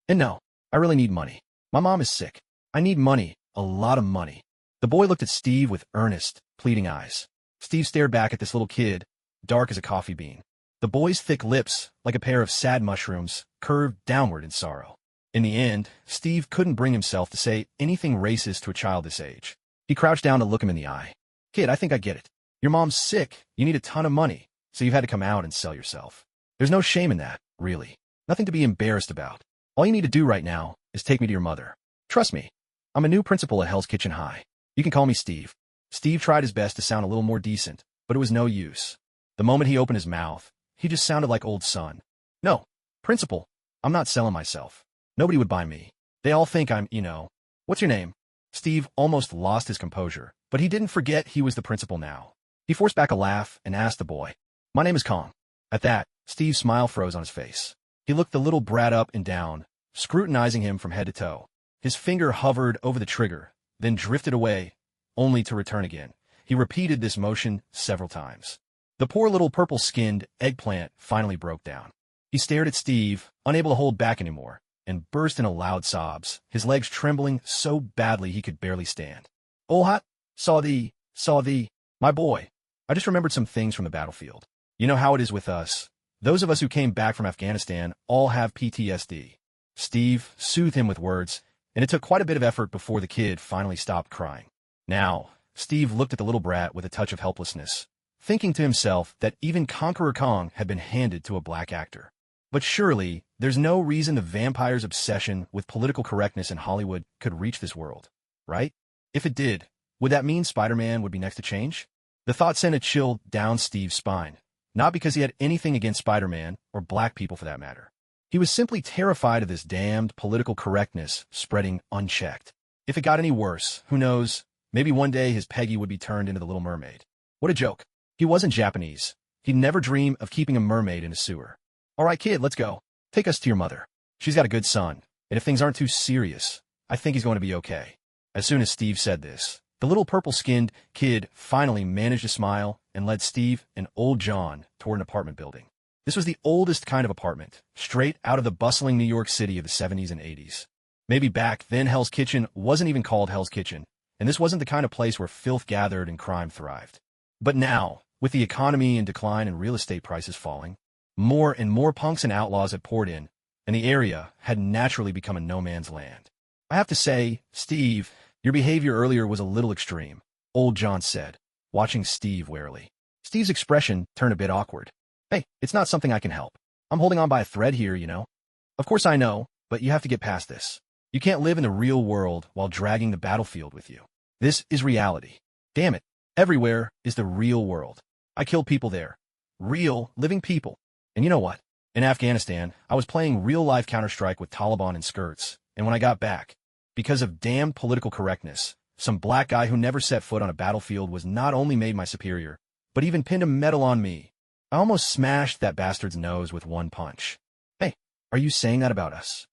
And no, I really need money. My mom is sick. I need money, a lot of money. The boy looked at Steve with earnest, pleading eyes. Steve stared back at this little kid, dark as a coffee bean. The boy's thick lips, like a pair of sad mushrooms, curved downward in sorrow. In the end, Steve couldn't bring himself to say anything racist to a child this age. He crouched down to look him in the eye. Kid, I think I get it. Your mom's sick. You need a ton of money, so you've had to come out and sell yourself. There's no shame in that, really. Nothing to be embarrassed about. All you need to do right now is take me to your mother. Trust me. I'm a new principal at Hell's Kitchen High. You can call me Steve. Steve tried his best to sound a little more decent, but it was no use. The moment he opened his mouth, he just sounded like old son. No, principal, I'm not selling myself. Nobody would buy me. They all think I'm, What's your name? Steve almost lost his composure, but he didn't forget he was the principal now. He forced back a laugh and asked the boy, My name is Kong. At that, Steve's smile froze on his face. He looked the little brat up and down, scrutinizing him from head to toe. His finger hovered over the trigger, then drifted away, only to return again. He repeated this motion several times. The poor little purple-skinned eggplant finally broke down. He stared at Steve, unable to hold back anymore, and burst into loud sobs, his legs trembling so badly he could barely stand. Oh, hot, saw thee, my boy. I just remembered some things from the battlefield. You know how it is with us. Those of us who came back from Afghanistan all have PTSD. Steve soothed him with words, and it took quite a bit of effort before the kid finally stopped crying. Now, Steve looked at the little brat with a touch of helplessness, thinking to himself that even Conqueror Kong had been handed to a black actor. But surely, there's no reason the vampire's obsession with political correctness in Hollywood could reach this world, right? If it did, would that mean Spider-Man would be next to change? The thought sent a chill down Steve's spine, not because he had anything against Spider-Man, or black people for that matter. He was simply terrified of this damned political correctness spreading unchecked. If it got any worse, who knows, maybe one day his Peggy would be turned into the Little Mermaid. What a joke. He wasn't Japanese. He'd never dream of keeping a mermaid in a sewer. All right, kid, let's go. Take us to your mother. She's got a good son, and if things aren't too serious, I think he's going to be okay. As soon as Steve said this, the little purple-skinned kid finally managed to smile and led Steve and old John toward an apartment building. This was the oldest kind of apartment, straight out of the bustling New York City of the 70s and 80s. Maybe back then Hell's Kitchen wasn't even called Hell's Kitchen, and this wasn't the kind of place where filth gathered and crime thrived. But now, with the economy in decline and real estate prices falling, more and more punks and outlaws had poured in, and the area had naturally become a no-man's land. I have to say, Steve, your behavior earlier was a little extreme, old John said, watching Steve warily. Steve's expression turned a bit awkward. Hey, it's not something I can help. I'm holding on by a thread here, Of course I know, but you have to get past this. You can't live in the real world while dragging the battlefield with you. This is reality. Damn it. Everywhere is the real world. I killed people there. Real, living people. And you know what? In Afghanistan, I was playing real-life Counter-Strike with Taliban in skirts, and when I got back, because of damned political correctness, some black guy who never set foot on a battlefield was not only made my superior, but even pinned a medal on me. I almost smashed that bastard's nose with one punch. Hey, are you saying that about us?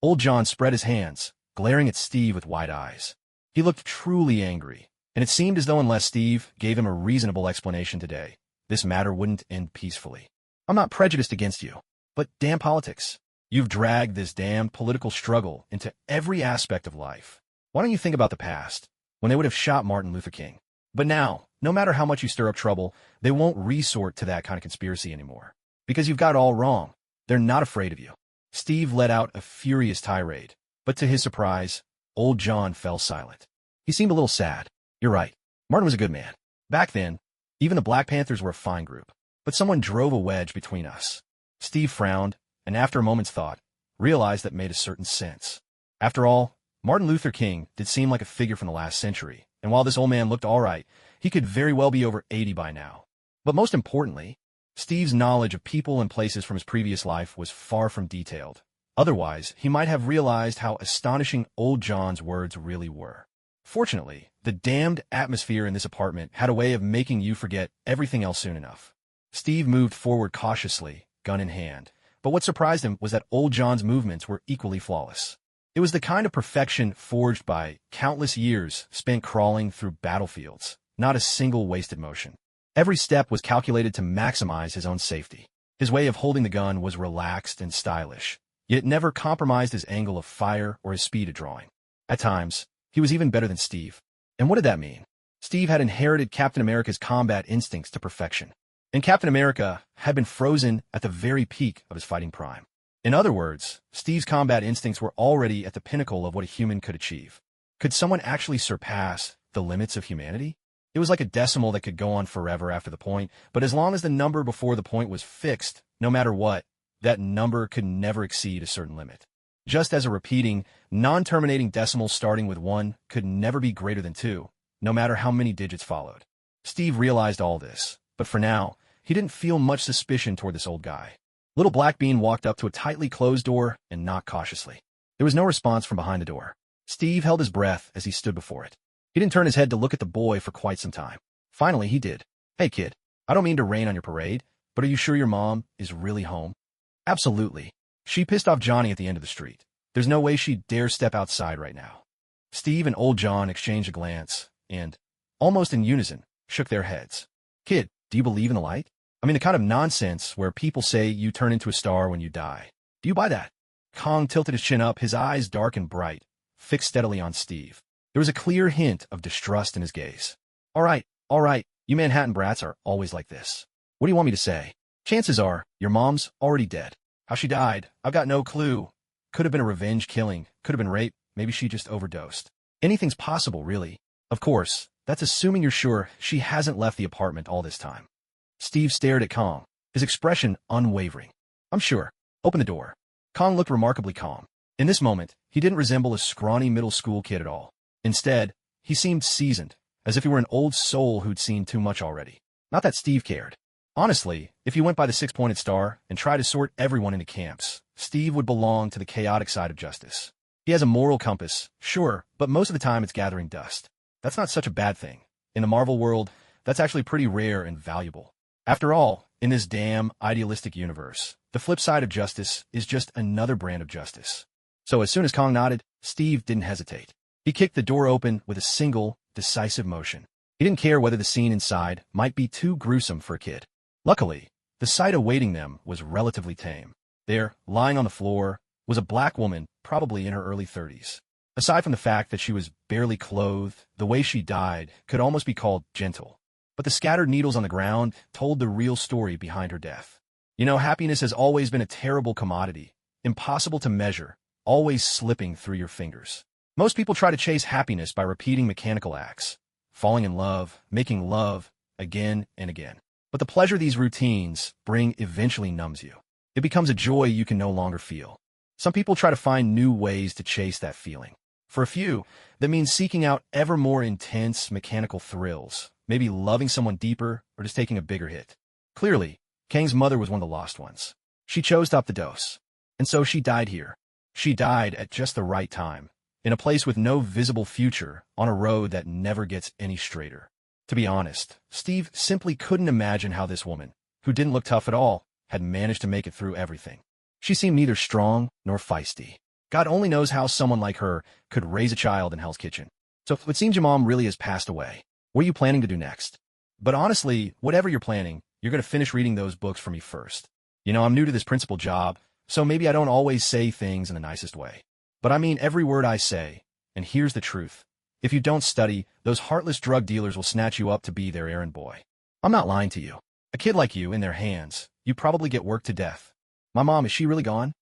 Old John spread his hands, glaring at Steve with wide eyes. He looked truly angry, and it seemed as though unless Steve gave him a reasonable explanation today, this matter wouldn't end peacefully. I'm not prejudiced against you, but damn politics. You've dragged this damned political struggle into every aspect of life. Why don't you think about the past, when they would have shot Martin Luther King? But now, no matter how much you stir up trouble, they won't resort to that kind of conspiracy anymore. Because you've got it all wrong. They're not afraid of you. Steve let out a furious tirade, but to his surprise, old John fell silent. He seemed a little sad. You're right. Martin was a good man. Back then, even the Black Panthers were a fine group. But someone drove a wedge between us. Steve frowned, and after a moment's thought, realized that made a certain sense. After all, Martin Luther King did seem like a figure from the last century, and while this old man looked all right, he could very well be over 80 by now. But most importantly, Steve's knowledge of people and places from his previous life was far from detailed. Otherwise, he might have realized how astonishing old John's words really were. Fortunately, the damned atmosphere in this apartment had a way of making you forget everything else soon enough. Steve moved forward cautiously, gun in hand, but what surprised him was that old John's movements were equally flawless. It was the kind of perfection forged by countless years spent crawling through battlefields, not a single wasted motion. Every step was calculated to maximize his own safety. His way of holding the gun was relaxed and stylish, yet it never compromised his angle of fire or his speed of drawing. At times, he was even better than Steve. And what did that mean? Steve had inherited Captain America's combat instincts to perfection, and Captain America had been frozen at the very peak of his fighting prime. In other words, Steve's combat instincts were already at the pinnacle of what a human could achieve. Could someone actually surpass the limits of humanity? It was like a decimal that could go on forever after the point, but as long as the number before the point was fixed, no matter what, that number could never exceed a certain limit. Just as a repeating, non-terminating decimal starting with 1 could never be greater than 2, no matter how many digits followed. Steve realized all this, but for now, he didn't feel much suspicion toward this old guy. Little Blackbean walked up to a tightly closed door and knocked cautiously. There was no response from behind the door. Steve held his breath as he stood before it. He didn't turn his head to look at the boy for quite some time. Finally, he did. Hey, kid, I don't mean to rain on your parade, but are you sure your mom is really home? Absolutely. She pissed off Johnny at the end of the street. There's no way she'd dare step outside right now. Steve and old John exchanged a glance and, almost in unison, shook their heads. Kid, do you believe in the light? I mean, the kind of nonsense where people say you turn into a star when you die. Do you buy that? Kong tilted his chin up, his eyes dark and bright, fixed steadily on Steve. There was a clear hint of distrust in his gaze. All right, you Manhattan brats are always like this. What do you want me to say? Chances are, your mom's already dead. How she died, I've got no clue. Could have been a revenge killing, could have been rape, maybe she just overdosed. Anything's possible, really. Of course, that's assuming you're sure she hasn't left the apartment all this time. Steve stared at Kong, his expression unwavering. I'm sure. Open the door. Kong looked remarkably calm. In this moment, he didn't resemble a scrawny middle school kid at all. Instead, he seemed seasoned, as if he were an old soul who'd seen too much already. Not that Steve cared. Honestly, if he went by the six-pointed star and tried to sort everyone into camps, Steve would belong to the chaotic side of justice. He has a moral compass, sure, but most of the time it's gathering dust. That's not such a bad thing. In the Marvel world, that's actually pretty rare and valuable. After all, in this damn idealistic universe, the flip side of justice is just another brand of justice. So as soon as Kong nodded, Steve didn't hesitate. He kicked the door open with a single, decisive motion. He didn't care whether the scene inside might be too gruesome for a kid. Luckily, the sight awaiting them was relatively tame. There, lying on the floor, was a black woman, probably in her early 30s. Aside from the fact that she was barely clothed, the way she died could almost be called gentle. But the scattered needles on the ground told the real story behind her death. You know, happiness has always been a terrible commodity, impossible to measure, always slipping through your fingers. Most people try to chase happiness by repeating mechanical acts, falling in love, making love, again and again. But the pleasure these routines bring eventually numbs you. It becomes a joy you can no longer feel. Some people try to find new ways to chase that feeling. For a few, that means seeking out ever more intense mechanical thrills, maybe loving someone deeper or just taking a bigger hit. Clearly, Kang's mother was one of the lost ones. She chose to up the dose. And so she died here. She died at just the right time, in a place with no visible future, on a road that never gets any straighter. To be honest, Steve simply couldn't imagine how this woman, who didn't look tough at all, had managed to make it through everything. She seemed neither strong nor feisty. God only knows how someone like her could raise a child in Hell's Kitchen. So it seems your mom really has passed away. What are you planning to do next? But honestly, whatever you're planning, you're going to finish reading those books for me first. You know, I'm new to this principal job, so maybe I don't always say things in the nicest way. But I mean every word I say, And here's the truth. If you don't study, those heartless drug dealers will snatch you up to be their errand boy. I'm not lying to you. A kid like you, in their hands, you probably get worked to death. My mom, is she really gone?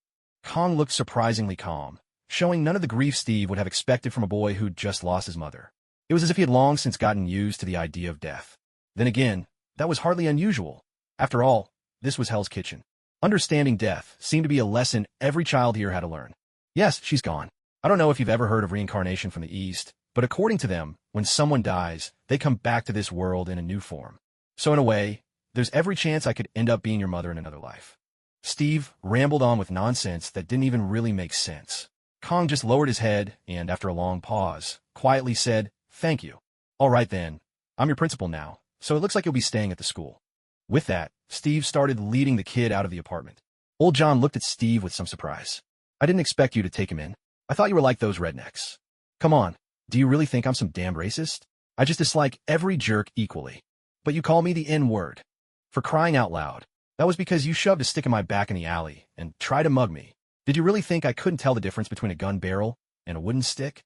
Kong looked surprisingly calm, showing none of the grief Steve would have expected from a boy who'd just lost his mother. It was as if he had long since gotten used to the idea of death. Then again, that was hardly unusual. After all, this was Hell's Kitchen. Understanding death seemed to be a lesson every child here had to learn. Yes, she's gone. I don't know if you've ever heard of reincarnation from the East, but according to them, when someone dies, they come back to this world in a new form. So in a way, there's every chance I could end up being your mother in another life. Steve rambled on with nonsense that didn't even really make sense. Kong just lowered his head and, after a long pause, quietly said, "Thank you. All right then, I'm your principal now, so it looks like you'll be staying at the school." With that, Steve started leading the kid out of the apartment. Old John looked at Steve with some surprise. "I didn't expect you to take him in. I thought you were like those rednecks. Come on, do you really think I'm some damn racist? I just dislike every jerk equally. But you call me the N-word. For crying out loud. That was because you shoved a stick in my back in the alley and tried to mug me. Did you really think I couldn't tell the difference between a gun barrel and a wooden stick?"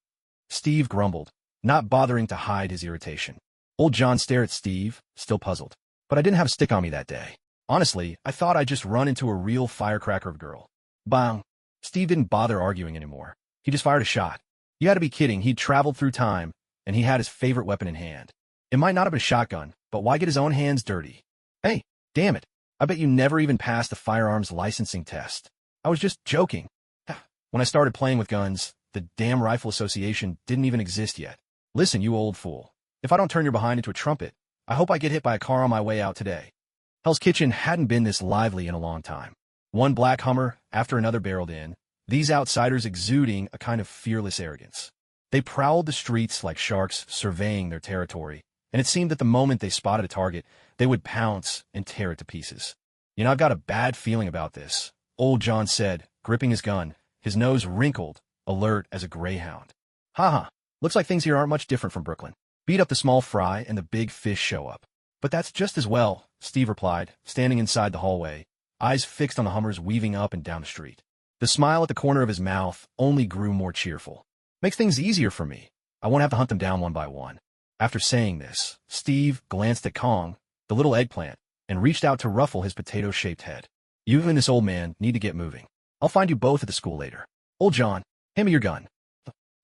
Steve grumbled, not bothering to hide his irritation. Old John stared at Steve, still puzzled. "But I didn't have a stick on me that day. Honestly, I thought I'd just run into a real firecracker of a girl." Bang! Steve didn't bother arguing anymore. He just fired a shot. You had to be kidding. He'd traveled through time, and he had his favorite weapon in hand. It might not have been a shotgun, but why get his own hands dirty? Hey, damn it. I bet you never even passed the firearms licensing test. I was just joking. When I started playing with guns, the damn Rifle Association didn't even exist yet. Listen, you old fool. If I don't turn your behind into a trumpet, I hope I get hit by a car on my way out today. Hell's Kitchen hadn't been this lively in a long time. One black Hummer after another barreled in, these outsiders exuding a kind of fearless arrogance. They prowled the streets like sharks surveying their territory, and it seemed that the moment they spotted a target, they would pounce and tear it to pieces. "You know, I've got a bad feeling about this," Old John said, gripping his gun, his nose wrinkled, alert as a greyhound. "Ha, looks like things here aren't much different from Brooklyn. Beat up the small fry and the big fish show up." "But that's just as well," Steve replied, standing inside the hallway, eyes fixed on the Hummers weaving up and down the street. The smile at the corner of his mouth only grew more cheerful. "Makes things easier for me. I won't have to hunt them down one by one." After saying this, Steve glanced at Kong, the little eggplant, and reached out to ruffle his potato-shaped head. "You and this old man need to get moving. I'll find you both at the school later. Old John, hand me your gun."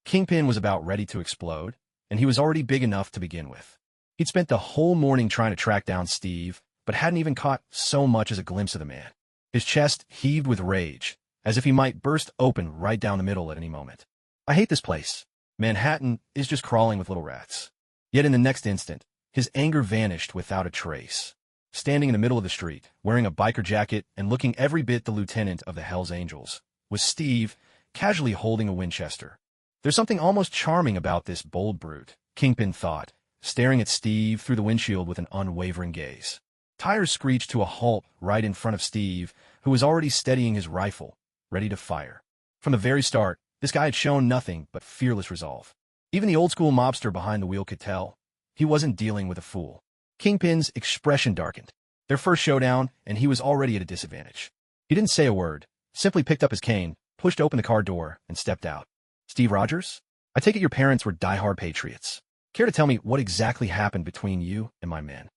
Kingpin was about ready to explode, and he was already big enough to begin with. He'd spent the whole morning trying to track down Steve, but hadn't even caught so much as a glimpse of the man. His chest heaved with rage, as if he might burst open right down the middle at any moment. "I hate this place. Manhattan is just crawling with little rats." Yet in the next instant, his anger vanished without a trace. Standing in the middle of the street, wearing a biker jacket and looking every bit the lieutenant of the Hells Angels, was Steve, casually holding a Winchester. There's something almost charming about this bold brute, Kingpin thought, staring at Steve through the windshield with an unwavering gaze. Tires screeched to a halt right in front of Steve, who was already steadying his rifle, ready to fire. From the very start, this guy had shown nothing but fearless resolve. Even the old-school mobster behind the wheel could tell he wasn't dealing with a fool. Kingpin's expression darkened. Their first showdown, and he was already at a disadvantage. He didn't say a word, simply picked up his cane, pushed open the car door, and stepped out. "Steve Rogers? I take it your parents were diehard patriots. Care to tell me what exactly happened between you and my men?"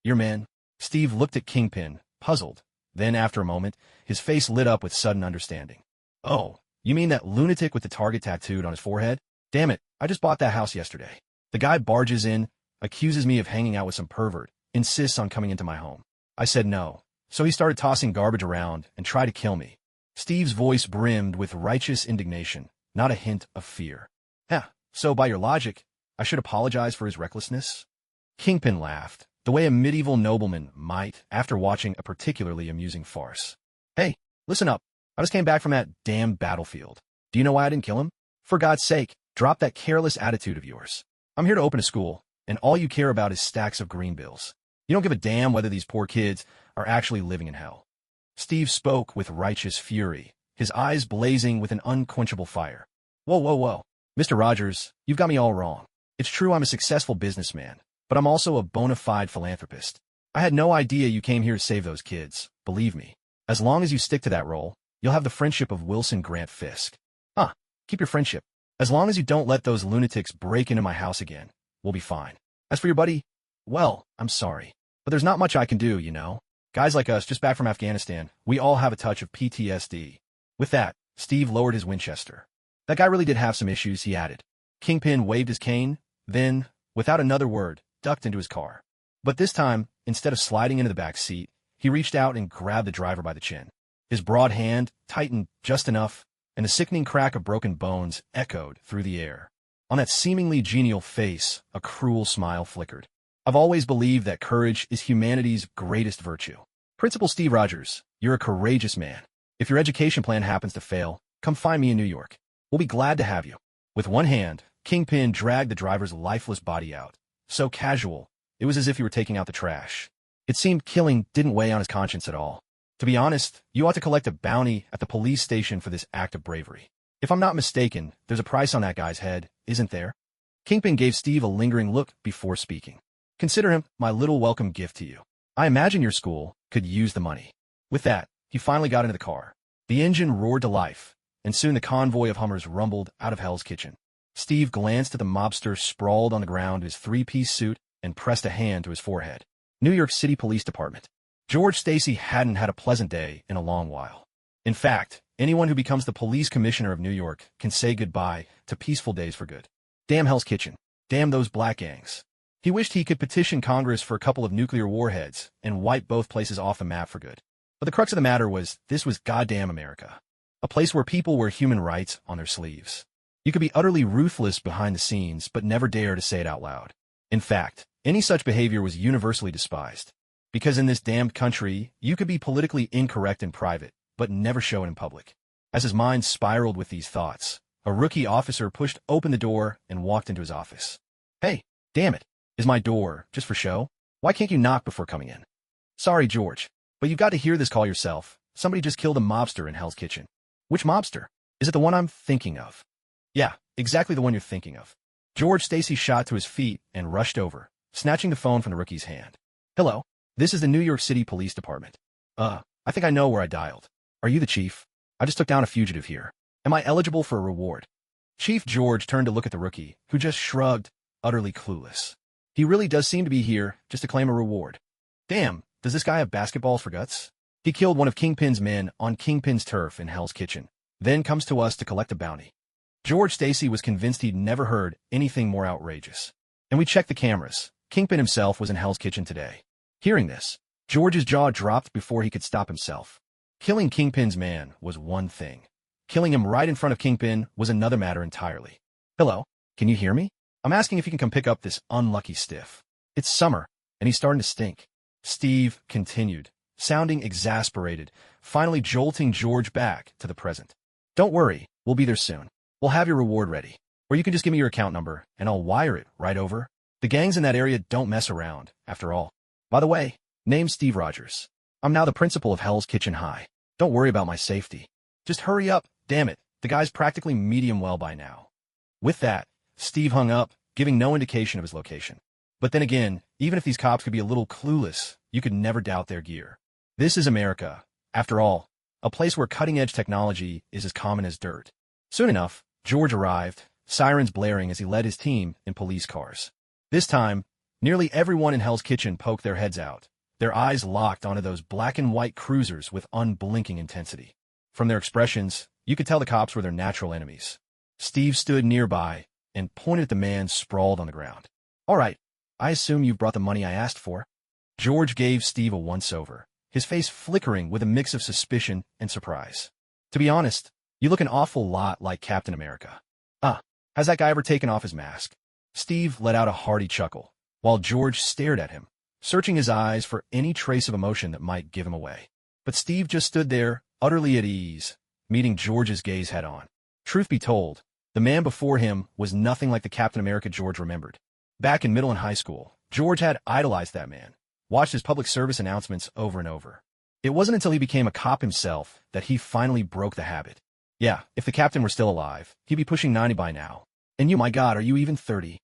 "Your men?" Steve looked at Kingpin, puzzled. Then, after a moment, his face lit up with sudden understanding. "Oh, you mean that lunatic with the target tattooed on his forehead? Damn it, I just bought that house yesterday. The guy barges in, accuses me of hanging out with some pervert, insists on coming into my home. I said no, so he started tossing garbage around and tried to kill me." Steve's voice brimmed with righteous indignation, not a hint of fear. So by your logic, I should apologize for his recklessness?" Kingpin laughed, the way a medieval nobleman might after watching a particularly amusing farce. "Hey, listen up. I just came back from that damn battlefield. Do you know why I didn't kill him? For God's sake, drop that careless attitude of yours. I'm here to open a school, and all you care about is stacks of green bills. You don't give a damn whether these poor kids are actually living in hell." Steve spoke with righteous fury, his eyes blazing with an unquenchable fire. Whoa. Mr. Rogers, you've got me all wrong. It's true I'm a successful businessman, but I'm also a bona fide philanthropist. I had no idea you came here to save those kids, believe me. As long as you stick to that role, you'll have the friendship of Wilson Grant Fisk." "Keep your friendship. As long as you don't let those lunatics break into my house again, we'll be fine. As for your buddy, well, I'm sorry. But there's not much I can do, you know? Guys like us, just back from Afghanistan, we all have a touch of PTSD. With that, Steve lowered his Winchester. That guy really did have some issues, he added. Kingpin waved his cane, then, without another word, ducked into his car. But this time, instead of sliding into the back seat, he reached out and grabbed the driver by the chin. His broad hand tightened just enough, and the sickening crack of broken bones echoed through the air. On that seemingly genial face, a cruel smile flickered. I've always believed that courage is humanity's greatest virtue. Principal Steve Rogers, you're a courageous man. If your education plan happens to fail, come find me in New York. We'll be glad to have you. With one hand, Kingpin dragged the driver's lifeless body out. So casual, it was as if he were taking out the trash. It seemed killing didn't weigh on his conscience at all. To be honest, you ought to collect a bounty at the police station for this act of bravery. If I'm not mistaken, there's a price on that guy's head, isn't there? Kingpin gave Steve a lingering look before speaking. Consider him my little welcome gift to you. I imagine your school could use the money. With that, he finally got into the car. The engine roared to life, and soon the convoy of Hummers rumbled out of Hell's Kitchen. Steve glanced at the mobster sprawled on the ground in his three-piece suit and pressed a hand to his forehead. New York City Police Department. George Stacy hadn't had a pleasant day in a long while. In fact, anyone who becomes the police commissioner of New York can say goodbye to peaceful days for good. Damn Hell's Kitchen. Damn those black gangs. He wished he could petition Congress for a couple of nuclear warheads and wipe both places off the map for good. But the crux of the matter was, this was goddamn America. A place where people wear human rights on their sleeves. You could be utterly ruthless behind the scenes, but never dare to say it out loud. In fact, any such behavior was universally despised. Because in this damned country, you could be politically incorrect in private, but never show it in public. As his mind spiraled with these thoughts, a rookie officer pushed open the door and walked into his office. Hey, damn it. Is my door just for show? Why can't you knock before coming in? Sorry, George, but you've got to hear this call yourself. Somebody just killed a mobster in Hell's Kitchen. Which mobster? Is it the one I'm thinking of? Yeah, exactly the one you're thinking of. George Stacy shot to his feet and rushed over, snatching the phone from the rookie's hand. Hello, this is the New York City Police Department. I think I know where I dialed. Are you the chief? I just took down a fugitive here. Am I eligible for a reward? Chief George turned to look at the rookie, who just shrugged, utterly clueless. He really does seem to be here just to claim a reward. Damn, does this guy have basketballs for guts? He killed one of Kingpin's men on Kingpin's turf in Hell's Kitchen, then comes to us to collect a bounty. George Stacy was convinced he'd never heard anything more outrageous. And we checked the cameras. Kingpin himself was in Hell's Kitchen today. Hearing this, George's jaw dropped before he could stop himself. Killing Kingpin's man was one thing. Killing him right in front of Kingpin was another matter entirely. Hello, can you hear me? I'm asking if you can come pick up this unlucky stiff. It's summer, and he's starting to stink. Steve continued, sounding exasperated, finally jolting George back to the present. Don't worry, we'll be there soon. We'll have your reward ready. Or you can just give me your account number, and I'll wire it right over. The gangs in that area don't mess around, after all. By the way, name's Steve Rogers. I'm now the principal of Hell's Kitchen High. Don't worry about my safety. Just hurry up, damn it. The guy's practically medium well by now. With that, Steve hung up, giving no indication of his location. But then again, even if these cops could be a little clueless, you could never doubt their gear. This is America, after all, a place where cutting-edge technology is as common as dirt. Soon enough, George arrived, sirens blaring as he led his team in police cars. This time, nearly everyone in Hell's Kitchen poked their heads out, their eyes locked onto those black and white cruisers with unblinking intensity. From their expressions, you could tell the cops were their natural enemies. Steve stood nearby and pointed at the man sprawled on the ground. All right, I assume you've brought the money I asked for. George gave Steve a once-over, his face flickering with a mix of suspicion and surprise. To be honest, you look an awful lot like Captain America. Has that guy ever taken off his mask? Steve let out a hearty chuckle, while George stared at him, searching his eyes for any trace of emotion that might give him away. But Steve just stood there, utterly at ease, meeting George's gaze head-on. Truth be told, the man before him was nothing like the Captain America George remembered. Back in middle and high school, George had idolized that man, watched his public service announcements over and over. It wasn't until he became a cop himself that he finally broke the habit. Yeah, if the captain were still alive, he'd be pushing 90 by now. And you, my God, are you even 30?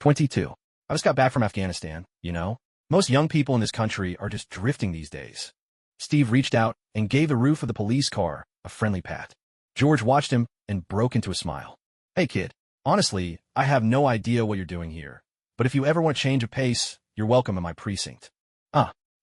22. I just got back from Afghanistan, you know? Most young people in this country are just drifting these days. Steve reached out and gave the roof of the police car a friendly pat. George watched him and broke into a smile. Hey kid, honestly, I have no idea what you're doing here, but if you ever want to change of pace, you're welcome in my precinct.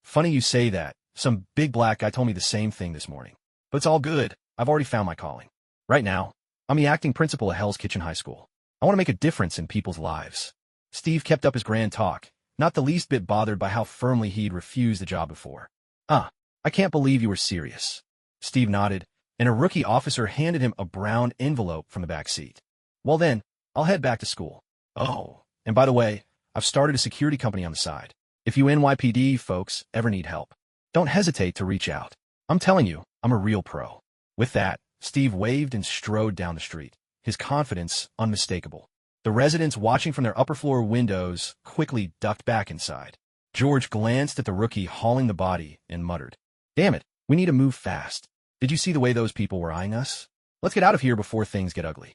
Funny you say that. Some big black guy told me the same thing this morning. But it's all good. I've already found my calling. Right now, I'm the acting principal at Hell's Kitchen High School. I want to make a difference in people's lives. Steve kept up his grand talk, not the least bit bothered by how firmly he'd refused the job before. I can't believe you were serious. Steve nodded, and a rookie officer handed him a brown envelope from the back seat. Well then, I'll head back to school. Oh, and by the way, I've started a security company on the side. If you NYPD folks ever need help, don't hesitate to reach out. I'm telling you, I'm a real pro. With that, Steve waved and strode down the street, his confidence unmistakable. The residents watching from their upper floor windows quickly ducked back inside. George glanced at the rookie hauling the body and muttered, "Damn it, we need to move fast. Did you see the way those people were eyeing us? Let's get out of here before things get ugly."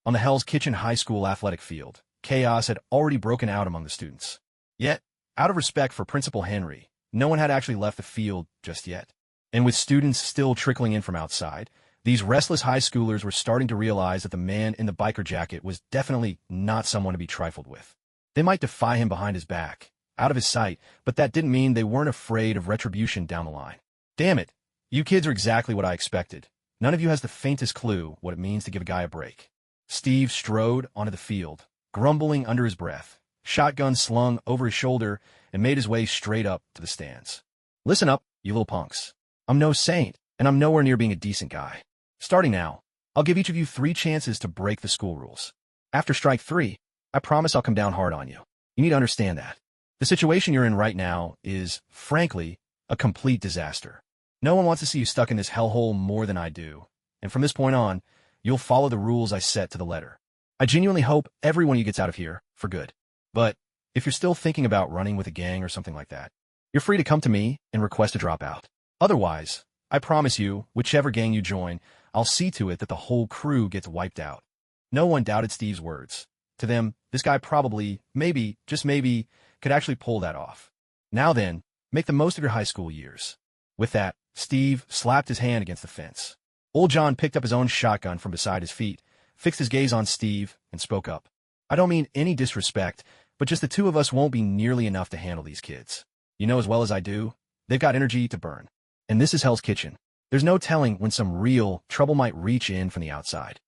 On the Hell's Kitchen High School athletic field, chaos had already broken out among the students. Yet, out of respect for Principal Henry, no one had actually left the field just yet. And with students still trickling in from outside, these restless high schoolers were starting to realize that the man in the biker jacket was definitely not someone to be trifled with. They might defy him behind his back, out of his sight, but that didn't mean they weren't afraid of retribution down the line. Damn it, you kids are exactly what I expected. None of you has the faintest clue what it means to give a guy a break. Steve strode onto the field, grumbling under his breath, shotgun slung over his shoulder, and made his way straight up to the stands. Listen up, you little punks. I'm no saint, and I'm nowhere near being a decent guy. Starting now, I'll give each of you 3 chances to break the school rules. After strike 3, I promise I'll come down hard on you. You need to understand that. The situation you're in right now is, frankly, a complete disaster. No one wants to see you stuck in this hellhole more than I do, and from this point on, you'll follow the rules I set to the letter. I genuinely hope every one of you gets out of here for good. But if you're still thinking about running with a gang or something like that, you're free to come to me and request a dropout. Otherwise, I promise you, whichever gang you join, I'll see to it that the whole crew gets wiped out. No one doubted Steve's words. To them, this guy probably, maybe, just maybe, could actually pull that off. Now then, make the most of your high school years. With that, Steve slapped his hand against the fence. Old John picked up his own shotgun from beside his feet, fixed his gaze on Steve, and spoke up. I don't mean any disrespect, but just the 2 of us won't be nearly enough to handle these kids. You know as well as I do, they've got energy to burn. And this is Hell's Kitchen. There's no telling when some real trouble might reach in from the outside.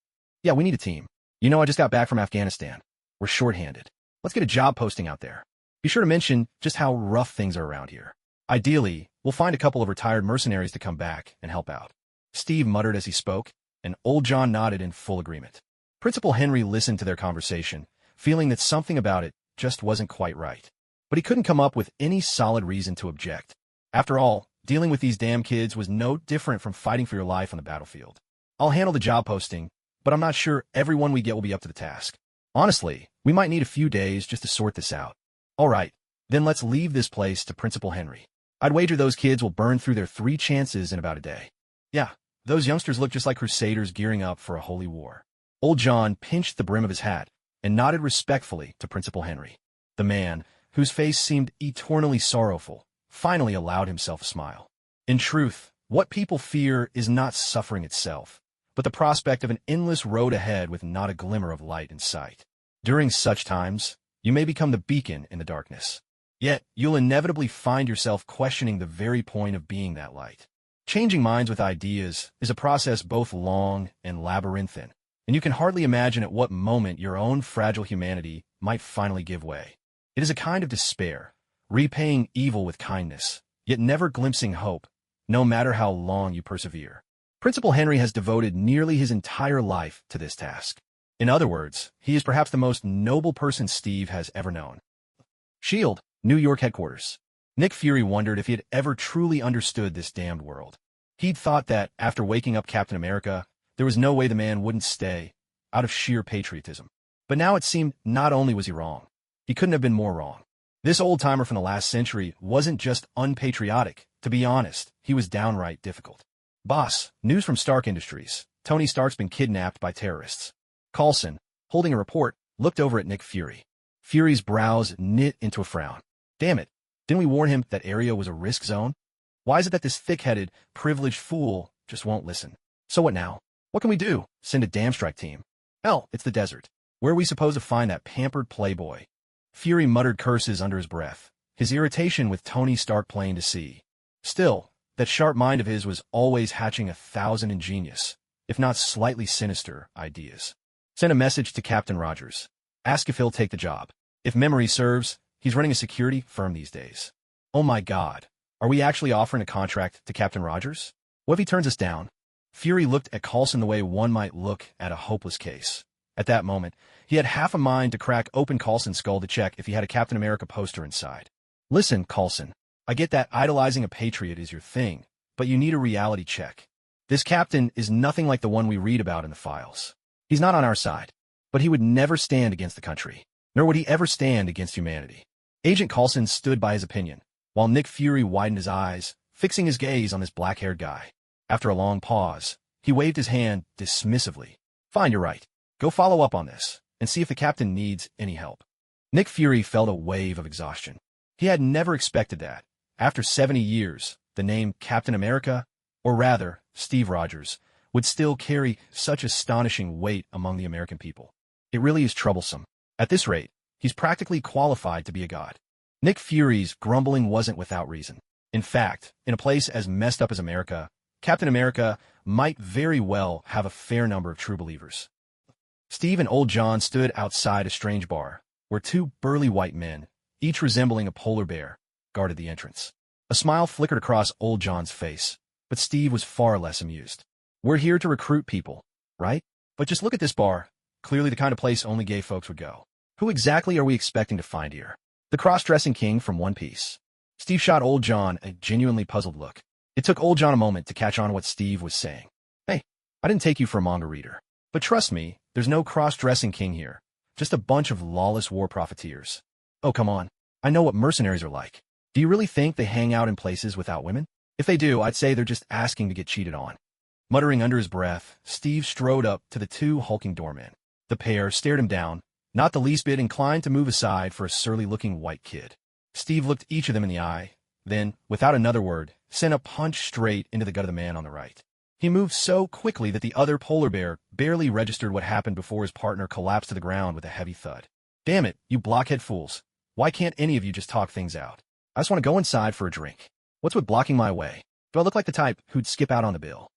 Yeah, we need a team. You know I just got back from Afghanistan. We're short-handed. Let's get a job posting out there. Be sure to mention just how rough things are around here. Ideally, we'll find a couple of retired mercenaries to come back and help out. Steve muttered as he spoke, and Old John nodded in full agreement. Principal Henry listened to their conversation, feeling that something about it just wasn't quite right. But he couldn't come up with any solid reason to object. After all, dealing with these damn kids was no different from fighting for your life on the battlefield. I'll handle the job posting, but I'm not sure everyone we get will be up to the task. Honestly, we might need a few days just to sort this out. All right, then let's leave this place to Principal Henry. I'd wager those kids will burn through their 3 chances in about a day. Yeah, those youngsters look just like crusaders gearing up for a holy war. Old John pinched the brim of his hat and nodded respectfully to Principal Henry. The man, whose face seemed eternally sorrowful, finally allowed himself a smile. In truth, what people fear is not suffering itself, but the prospect of an endless road ahead with not a glimmer of light in sight. During such times, you may become the beacon in the darkness. Yet, you'll inevitably find yourself questioning the very point of being that light. Changing minds with ideas is a process both long and labyrinthine, and you can hardly imagine at what moment your own fragile humanity might finally give way. It is a kind of despair, repaying evil with kindness, yet never glimpsing hope, no matter how long you persevere. Principal Henry has devoted nearly his entire life to this task. In other words, he is perhaps the most noble person Steve has ever known. SHIELD, New York headquarters. Nick Fury wondered if he had ever truly understood this damned world. He'd thought that, after waking up Captain America, there was no way the man wouldn't stay, out of sheer patriotism. But now it seemed not only was he wrong, he couldn't have been more wrong. This old-timer from the last century wasn't just unpatriotic. To be honest, he was downright difficult. Boss, news from Stark Industries. Tony Stark's been kidnapped by terrorists. Coulson, holding a report, looked over at Nick Fury. Fury's brows knit into a frown. Damn it, didn't we warn him that area was a risk zone? Why is it that this thick-headed, privileged fool just won't listen? So what now? What can we do? Send a damn strike team? Hell, it's the desert. Where are we supposed to find that pampered playboy? Fury muttered curses under his breath, his irritation with Tony Stark plain to see. Still, that sharp mind of his was always hatching 1,000 ingenious, if not slightly sinister, ideas. Send a message to Captain Rogers. Ask if he'll take the job. If memory serves, he's running a security firm these days. Oh my God. Are we actually offering a contract to Captain Rogers? What if he turns us down? Fury looked at Coulson the way one might look at a hopeless case. At that moment, he had half a mind to crack open Coulson's skull to check if he had a Captain America poster inside. Listen, Coulson, I get that idolizing a patriot is your thing, but you need a reality check. This captain is nothing like the one we read about in the files. He's not on our side, but he would never stand against the country, nor would he ever stand against humanity. Agent Coulson stood by his opinion, while Nick Fury widened his eyes, fixing his gaze on this black-haired guy. After a long pause, he waved his hand dismissively. Fine, you're right. Go follow up on this, and see if the captain needs any help. Nick Fury felt a wave of exhaustion. He had never expected that, after 70 years, the name Captain America, or rather, Steve Rogers, would still carry such astonishing weight among the American people. It really is troublesome. At this rate, he's practically qualified to be a god. Nick Fury's grumbling wasn't without reason. In fact, in a place as messed up as America, Captain America might very well have a fair number of true believers. Steve and Old John stood outside a strange bar, where two burly white men, each resembling a polar bear, guarded the entrance. A smile flickered across Old John's face, but Steve was far less amused. We're here to recruit people, right? But just look at this bar, clearly the kind of place only gay folks would go. Who exactly are we expecting to find here? The cross-dressing king from One Piece. Steve shot Old John a genuinely puzzled look. It took Old John a moment to catch on what Steve was saying. Hey, I didn't take you for a manga reader. But trust me, there's no cross-dressing king here. Just a bunch of lawless war profiteers. Oh, come on. I know what mercenaries are like. Do you really think they hang out in places without women? If they do, I'd say they're just asking to get cheated on. Muttering under his breath, Steve strode up to the two hulking doormen. The pair stared him down, not the least bit inclined to move aside for a surly-looking white kid. Steve looked each of them in the eye, then, without another word, sent a punch straight into the gut of the man on the right. He moved so quickly that the other polar bear barely registered what happened before his partner collapsed to the ground with a heavy thud. Damn it, you blockhead fools. Why can't any of you just talk things out? I just want to go inside for a drink. What's with blocking my way? Do I look like the type who'd skip out on the bill?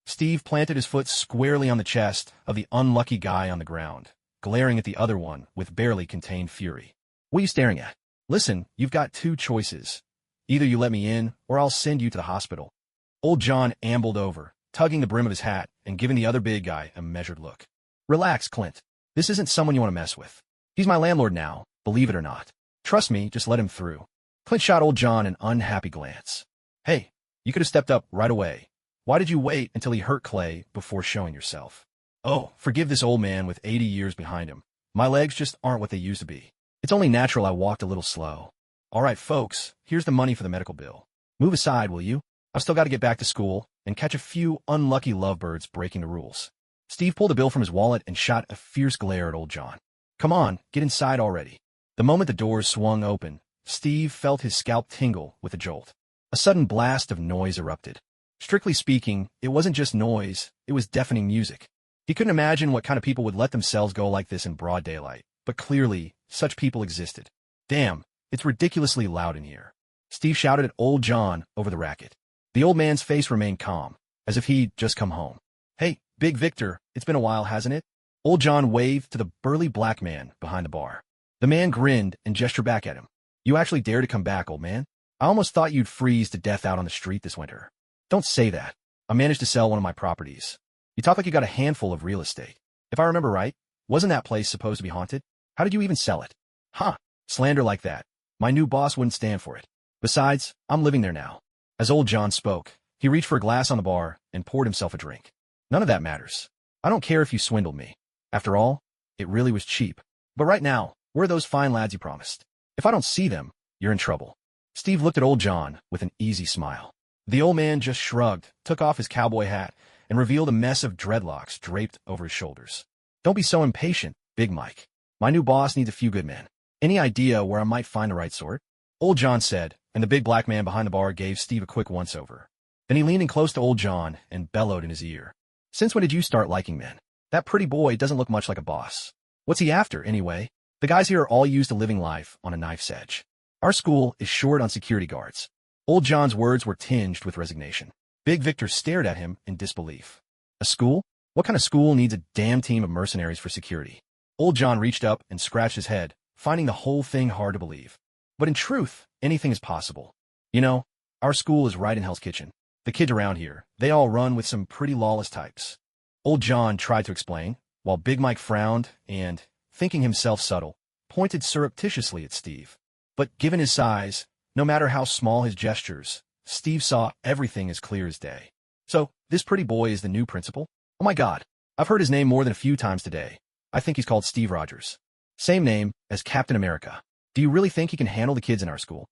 Steve planted his foot squarely on the chest of the unlucky guy on the ground, glaring at the other one with barely contained fury. What are you staring at? Listen, you've got two choices. Either you let me in, or I'll send you to the hospital. Old John ambled over, tugging the brim of his hat and giving the other big guy a measured look. Relax, Clint. This isn't someone you want to mess with. He's my landlord now, believe it or not. Trust me, just let him through. Clint shot Old John an unhappy glance. Hey, you could have stepped up right away. Why did you wait until he hurt Clay before showing yourself? Oh, forgive this old man with 80 years behind him. My legs just aren't what they used to be. It's only natural I walked a little slow. All right, folks, here's the money for the medical bill. Move aside, will you? I've still got to get back to school and catch a few unlucky lovebirds breaking the rules. Steve pulled a bill from his wallet and shot a fierce glare at Old John. Come on, get inside already. The moment the doors swung open, Steve felt his scalp tingle with a jolt. A sudden blast of noise erupted. Strictly speaking, it wasn't just noise, it was deafening music. He couldn't imagine what kind of people would let themselves go like this in broad daylight, but clearly, such people existed. Damn, it's ridiculously loud in here. Steve shouted at Old John over the racket. The old man's face remained calm, as if he'd just come home. Hey, Big Victor, it's been a while, hasn't it? Old John waved to the burly black man behind the bar. The man grinned and gestured back at him. You actually dare to come back, old man? I almost thought you'd freeze to death out on the street this winter. Don't say that. I managed to sell one of my properties. You talk like you got a handful of real estate. If I remember right, wasn't that place supposed to be haunted? How did you even sell it? Huh, slander like that. My new boss wouldn't stand for it. Besides, I'm living there now. As Old John spoke, he reached for a glass on the bar and poured himself a drink. None of that matters. I don't care if you swindled me. After all, it really was cheap. But right now, where are those fine lads you promised? If I don't see them, you're in trouble. Steve looked at Old John with an easy smile. The old man just shrugged, took off his cowboy hat, and revealed a mess of dreadlocks draped over his shoulders. Don't be so impatient, Big Mike. My new boss needs a few good men. Any idea where I might find the right sort? Old John said, and the big black man behind the bar gave Steve a quick once-over. Then he leaned in close to Old John and bellowed in his ear. Since when did you start liking men? That pretty boy doesn't look much like a boss. What's he after, anyway? The guys here are all used to living life on a knife's edge. Our school is short on security guards. Old John's words were tinged with resignation. Big Victor stared at him in disbelief. A school? What kind of school needs a damn team of mercenaries for security? Old John reached up and scratched his head, finding the whole thing hard to believe. But in truth, anything is possible. You know, our school is right in Hell's Kitchen. The kids around here, they all run with some pretty lawless types. Old John tried to explain, while Big Mike frowned and, thinking himself subtle, pointed surreptitiously at Steve. But given his size, no matter how small his gestures, Steve saw everything as clear as day. So, this pretty boy is the new principal? Oh my God, I've heard his name more than a few times today. I think he's called Steve Rogers. Same name as Captain America. Do you really think he can handle the kids in our school?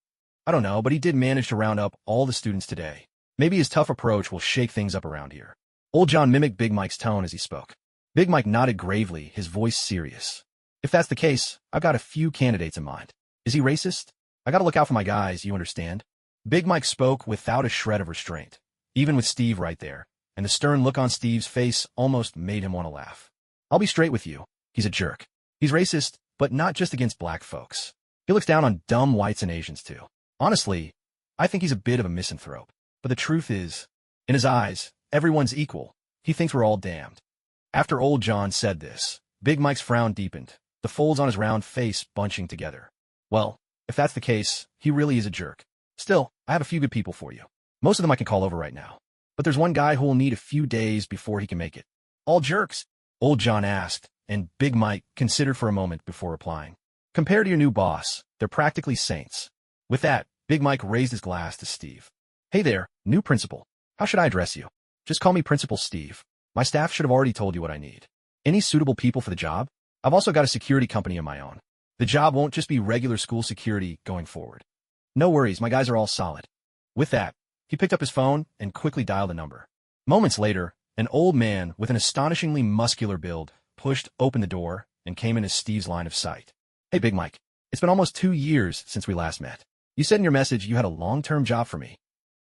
I don't know, but he did manage to round up all the students today. Maybe his tough approach will shake things up around here. Old John mimicked Big Mike's tone as he spoke. Big Mike nodded gravely, his voice serious. If that's the case, I've got a few candidates in mind. Is he racist? I gotta look out for my guys, you understand? Big Mike spoke without a shred of restraint, even with Steve right there, and the stern look on Steve's face almost made him want to laugh. I'll be straight with you. He's a jerk. He's racist, but not just against black folks. He looks down on dumb whites and Asians too. Honestly, I think he's a bit of a misanthrope. But the truth is, in his eyes, everyone's equal. He thinks we're all damned. After Old John said this, Big Mike's frown deepened, the folds on his round face bunching together. Well, if that's the case, he really is a jerk. Still, I have a few good people for you. Most of them I can call over right now. But there's one guy who will need a few days before he can make it. All jerks? Old John asked, and Big Mike considered for a moment before replying. Compared to your new boss, they're practically saints. With that, Big Mike raised his glass to Steve. Hey there, new principal. How should I address you? Just call me Principal Steve. My staff should have already told you what I need. Any suitable people for the job? I've also got a security company of my own. The job won't just be regular school security going forward. No worries, my guys are all solid. With that, he picked up his phone and quickly dialed a number. Moments later, an old man with an astonishingly muscular build pushed open the door and came into Steve's line of sight. Hey, Big Mike. It's been almost 2 years since we last met. You said in your message you had a long-term job for me.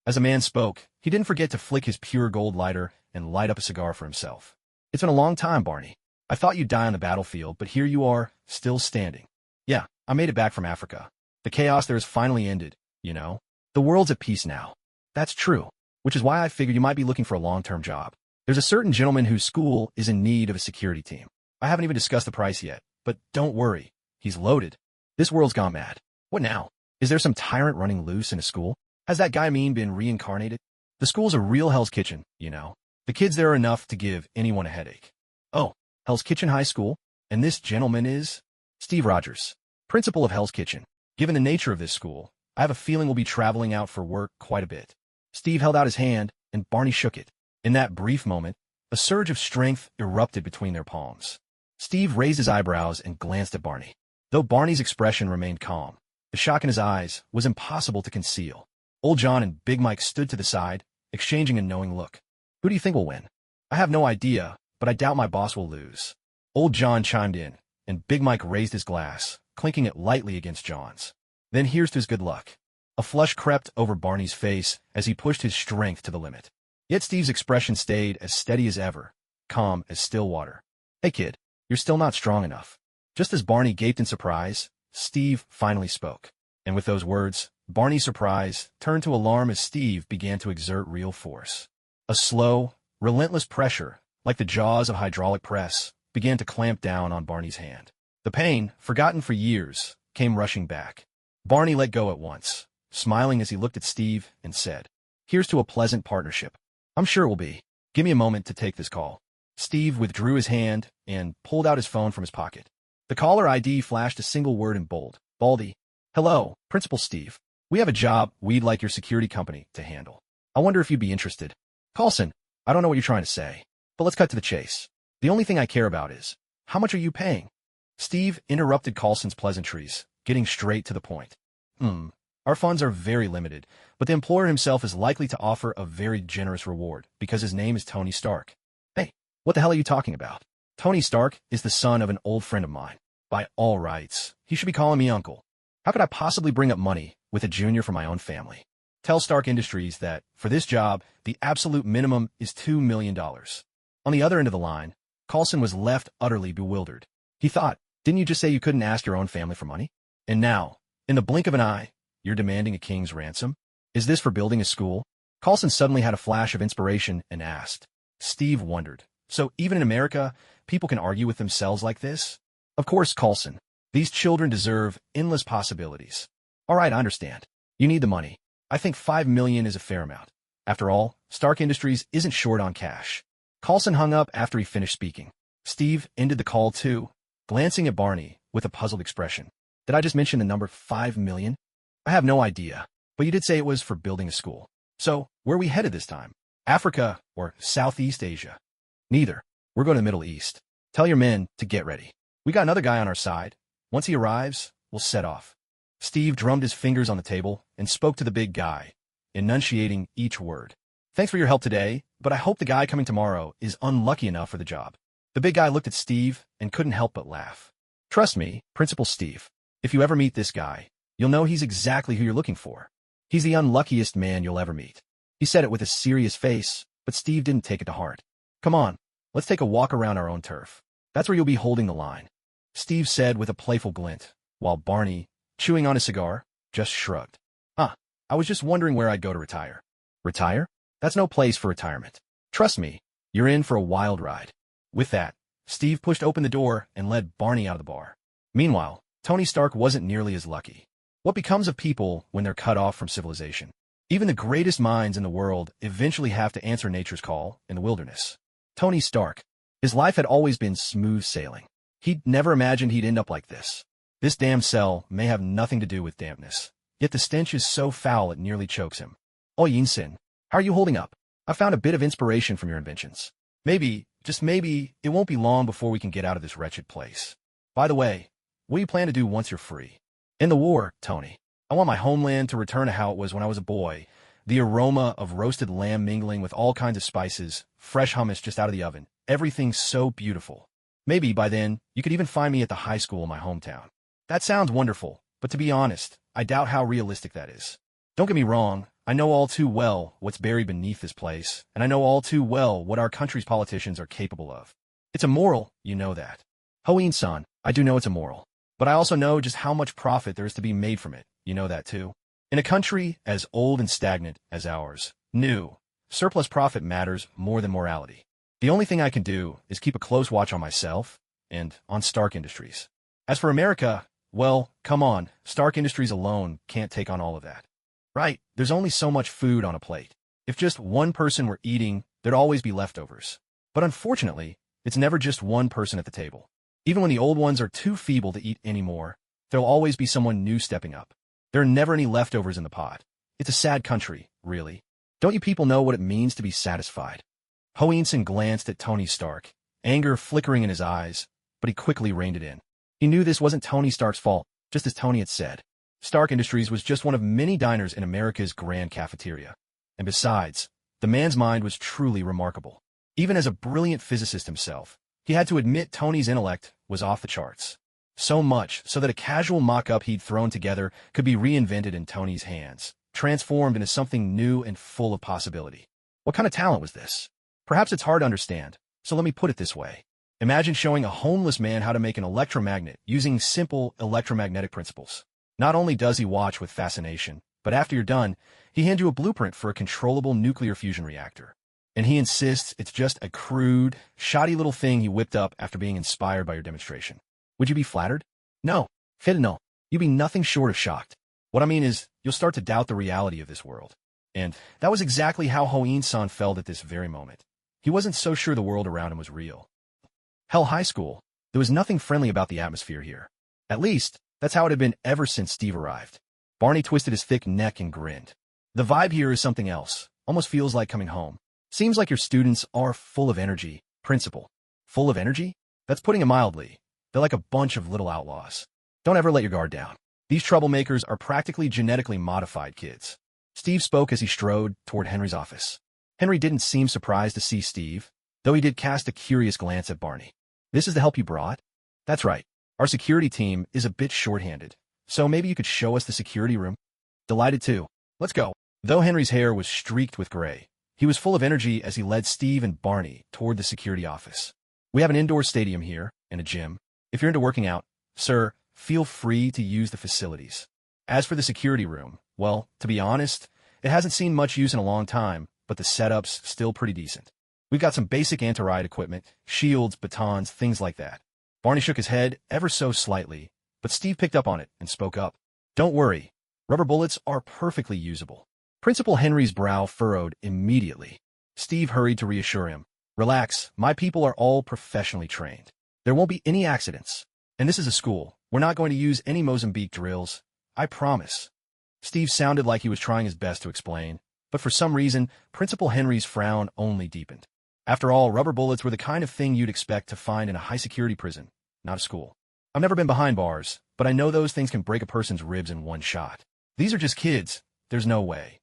As the man spoke, he didn't forget to flick his pure gold lighter and light up a cigar for himself. It's been a long time, Barney. I thought you'd die on the battlefield, but here you are, still standing. Yeah, I made it back from Africa. The chaos there has finally ended, you know. The world's at peace now. That's true, which is why I figured you might be looking for a long-term job. There's a certain gentleman whose school is in need of a security team. I haven't even discussed the price yet, but don't worry. He's loaded. This world's gone mad. What now? Is there some tyrant running loose in a school? Has that guy Mean been reincarnated? The school's a real Hell's Kitchen, you know. The kids there are enough to give anyone a headache. Oh, Hell's Kitchen High School? And this gentleman is? Steve Rogers, principal of Hell's Kitchen. Given the nature of this school, I have a feeling we'll be traveling out for work quite a bit. Steve held out his hand, and Barney shook it. In that brief moment, a surge of strength erupted between their palms. Steve raised his eyebrows and glanced at Barney. Though Barney's expression remained calm, the shock in his eyes was impossible to conceal. Old John and Big Mike stood to the side, exchanging a knowing look. Who do you think will win? I have no idea, but I doubt my boss will lose. Old John chimed in, and Big Mike raised his glass, clinking it lightly against John's. Then here's to his good luck. A flush crept over Barney's face as he pushed his strength to the limit. Yet Steve's expression stayed as steady as ever, calm as still water. Hey kid, you're still not strong enough. Just as Barney gaped in surprise, Steve finally spoke. And with those words, Barney's surprise turned to alarm as Steve began to exert real force. A slow, relentless pressure, like the jaws of hydraulic press, began to clamp down on Barney's hand. The pain, forgotten for years, came rushing back. Barney let go at once, smiling as he looked at Steve and said, "Here's to a pleasant partnership. I'm sure it will be. Give me a moment to take this call." Steve withdrew his hand and pulled out his phone from his pocket. The caller ID flashed a single word in bold. Baldy. Hello, Principal Steve. We have a job we'd like your security company to handle. I wonder if you'd be interested. Carlson, I don't know what you're trying to say, but let's cut to the chase. The only thing I care about is, how much are you paying? Steve interrupted Carlson's pleasantries, getting straight to the point. Our funds are very limited, but the employer himself is likely to offer a very generous reward because his name is Tony Stark. Hey, what the hell are you talking about? Tony Stark is the son of an old friend of mine. By all rights, he should be calling me uncle. How could I possibly bring up money with a junior from my own family? Tell Stark Industries that, for this job, the absolute minimum is $2 million. On the other end of the line, Carlson was left utterly bewildered. He thought, didn't you just say you couldn't ask your own family for money? And now, in the blink of an eye, you're demanding a king's ransom? Is this for building a school? Carlson suddenly had a flash of inspiration and asked. Steve wondered. So even in America, people can argue with themselves like this? Of course, Carlson. These children deserve endless possibilities. All right, I understand. You need the money. I think $5 million is a fair amount. After all, Stark Industries isn't short on cash. Carlson hung up after he finished speaking. Steve ended the call too, glancing at Barney with a puzzled expression. Did I just mention the number $5 million? I have no idea, but you did say it was for building a school. So, where are we headed this time? Africa or Southeast Asia? Neither. We're going to the Middle East. Tell your men to get ready. We got another guy on our side. Once he arrives, we'll set off. Steve drummed his fingers on the table and spoke to the big guy, enunciating each word. Thanks for your help today, but I hope the guy coming tomorrow is unlucky enough for the job. The big guy looked at Steve and couldn't help but laugh. Trust me, Principal Steve. If you ever meet this guy, you'll know he's exactly who you're looking for. He's the unluckiest man you'll ever meet. He said it with a serious face, but Steve didn't take it to heart. Come on, let's take a walk around our own turf. That's where you'll be holding the line. Steve said with a playful glint, while Barney, chewing on his cigar, just shrugged. I was just wondering where I'd go to retire. Retire? That's no place for retirement. Trust me, you're in for a wild ride. With that, Steve pushed open the door and led Barney out of the bar. Meanwhile, Tony Stark wasn't nearly as lucky. What becomes of people when they're cut off from civilization? Even the greatest minds in the world eventually have to answer nature's call in the wilderness. Tony Stark. His life had always been smooth sailing. He'd never imagined he'd end up like this. This damn cell may have nothing to do with dampness, yet the stench is so foul it nearly chokes him. Oh, Yinsin, how are you holding up? I found a bit of inspiration from your inventions. Maybe, just maybe, it won't be long before we can get out of this wretched place. By the way, what do you plan to do once you're free? In the war, Tony. I want my homeland to return to how it was when I was a boy. The aroma of roasted lamb mingling with all kinds of spices, fresh hummus just out of the oven. Everything so beautiful. Maybe by then, you could even find me at the high school in my hometown. That sounds wonderful, but to be honest, I doubt how realistic that is. Don't get me wrong, I know all too well what's buried beneath this place, and I know all too well what our country's politicians are capable of. It's immoral, you know that. Hoin-san, I do know it's immoral. But I also know just how much profit there is to be made from it. You know that too. In a country as old and stagnant as ours, surplus profit matters more than morality. The only thing I can do is keep a close watch on myself and on Stark Industries. As for America, well, come on, Stark Industries alone can't take on all of that. Right, there's only so much food on a plate. If just one person were eating, there'd always be leftovers. But unfortunately, it's never just one person at the table. Even when the old ones are too feeble to eat anymore, there'll always be someone new stepping up. There are never any leftovers in the pot. It's a sad country, really. Don't you people know what it means to be satisfied? Hoinson glanced at Tony Stark, anger flickering in his eyes, but he quickly reined it in. He knew this wasn't Tony Stark's fault, just as Tony had said. Stark Industries was just one of many diners in America's grand cafeteria. And besides, the man's mind was truly remarkable. Even as a brilliant physicist himself, he had to admit Tony's intellect was off the charts. So much so that a casual mock-up he'd thrown together could be reinvented in Tony's hands, transformed into something new and full of possibility. What kind of talent was this? Perhaps it's hard to understand, so let me put it this way. Imagine showing a homeless man how to make an electromagnet using simple electromagnetic principles. Not only does he watch with fascination, but after you're done, he hands you a blueprint for a controllable nuclear fusion reactor. And he insists it's just a crude, shoddy little thing he whipped up after being inspired by your demonstration. Would you be flattered? No. No. You'd be nothing short of shocked. What I mean is, you'll start to doubt the reality of this world. And that was exactly how Hoin-san felt at this very moment. He wasn't so sure the world around him was real. Hell, high school. There was nothing friendly about the atmosphere here. At least, that's how it had been ever since Steve arrived. Barney twisted his thick neck and grinned. The vibe here is something else. Almost feels like coming home. Seems like your students are full of energy, Principal. Full of energy? That's putting it mildly. They're like a bunch of little outlaws. Don't ever let your guard down. These troublemakers are practically genetically modified kids. Steve spoke as he strode toward Henry's office. Henry didn't seem surprised to see Steve, though he did cast a curious glance at Barney. This is the help you brought? That's right. Our security team is a bit short-handed, so maybe you could show us the security room? Delighted to. Let's go. Though Henry's hair was streaked with gray, he was full of energy as he led Steve and Barney toward the security office. We have an indoor stadium here and a gym. If you're into working out, sir, feel free to use the facilities. As for the security room, well, to be honest, it hasn't seen much use in a long time, but the setup's still pretty decent. We've got some basic anti-riot equipment, shields, batons, things like that. Barney shook his head ever so slightly, but Steve picked up on it and spoke up. Don't worry, rubber bullets are perfectly usable. Principal Henry's brow furrowed immediately. Steve hurried to reassure him. Relax, my people are all professionally trained. There won't be any accidents. And this is a school. We're not going to use any Mozambique drills. I promise. Steve sounded like he was trying his best to explain, but for some reason, Principal Henry's frown only deepened. After all, rubber bullets were the kind of thing you'd expect to find in a high-security prison, not a school. I've never been behind bars, but I know those things can break a person's ribs in one shot. These are just kids. There's no way.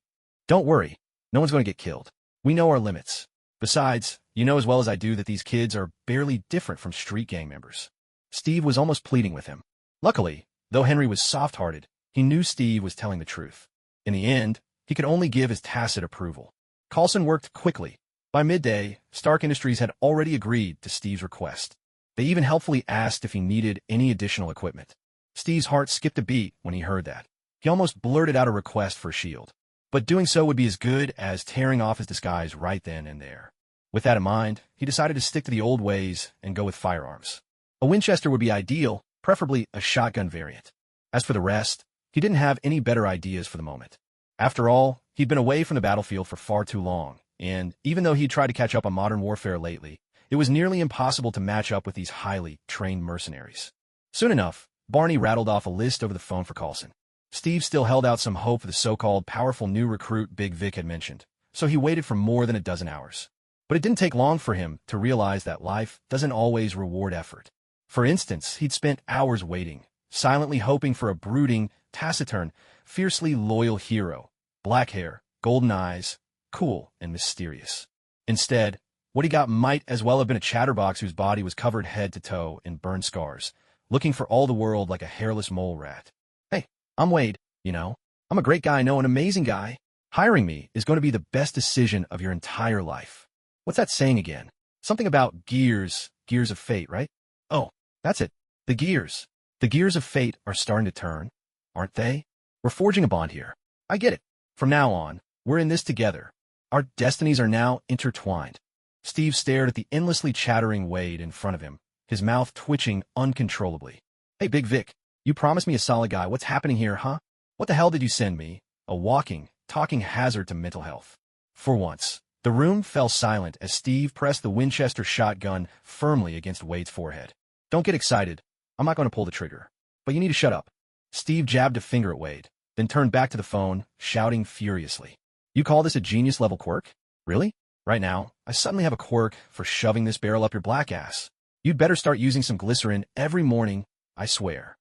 Don't worry. No one's going to get killed. We know our limits. Besides, you know as well as I do that these kids are barely different from street gang members. Steve was almost pleading with him. Luckily, though Henry was soft-hearted, he knew Steve was telling the truth. In the end, he could only give his tacit approval. Coulson worked quickly. By midday, Stark Industries had already agreed to Steve's request. They even helpfully asked if he needed any additional equipment. Steve's heart skipped a beat when he heard that. He almost blurted out a request for a shield. But doing so would be as good as tearing off his disguise right then and there. With that in mind, he decided to stick to the old ways and go with firearms. A Winchester would be ideal, preferably a shotgun variant. As for the rest, he didn't have any better ideas for the moment. After all, he'd been away from the battlefield for far too long, and even though he'd tried to catch up on modern warfare lately, it was nearly impossible to match up with these highly trained mercenaries. Soon enough, Barney rattled off a list over the phone for Coulson. Steve still held out some hope for the so-called powerful new recruit Big Vic had mentioned, so he waited for more than a dozen hours. But it didn't take long for him to realize that life doesn't always reward effort. For instance, he'd spent hours waiting, silently hoping for a brooding, taciturn, fiercely loyal hero, black hair, golden eyes, cool and mysterious. Instead, what he got might as well have been a chatterbox whose body was covered head to toe in burn scars, looking for all the world like a hairless mole rat. Hey, I'm Wade, you know. I'm a great guy, no, an amazing guy. Hiring me is going to be the best decision of your entire life. What's that saying again? Something about gears of fate, right? Oh, that's it. The gears. The gears of fate are starting to turn, aren't they? We're forging a bond here. I get it. From now on, we're in this together. Our destinies are now intertwined. Steve stared at the endlessly chattering Wade in front of him, his mouth twitching uncontrollably. Hey, Big Vic, you promised me a solid guy. What's happening here, huh? What the hell did you send me? A walking, talking hazard to mental health. For once, the room fell silent as Steve pressed the Winchester shotgun firmly against Wade's forehead. Don't get excited. I'm not going to pull the trigger. But you need to shut up. Steve jabbed a finger at Wade, then turned back to the phone, shouting furiously. You call this a genius-level quirk? Really? Right now, I suddenly have a quirk for shoving this barrel up your black ass. You'd better start using some glycerin every morning, I swear.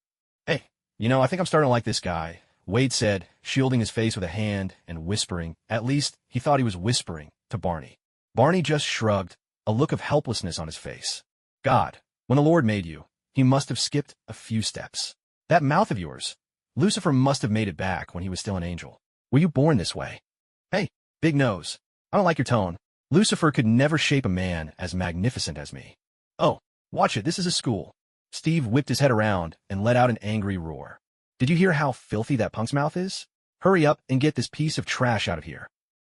Hey, you know, I think I'm starting to like this guy, Wade said, shielding his face with a hand and whispering, at least he thought he was whispering, to Barney. Barney just shrugged, a look of helplessness on his face. God, when the Lord made you, he must have skipped a few steps. That mouth of yours, Lucifer must have made it back when he was still an angel. Were you born this way? Hey, big nose, I don't like your tone. Lucifer could never shape a man as magnificent as me. Oh, watch it, this is a school. Steve whipped his head around and let out an angry roar. Did you hear how filthy that punk's mouth is? Hurry up and get this piece of trash out of here.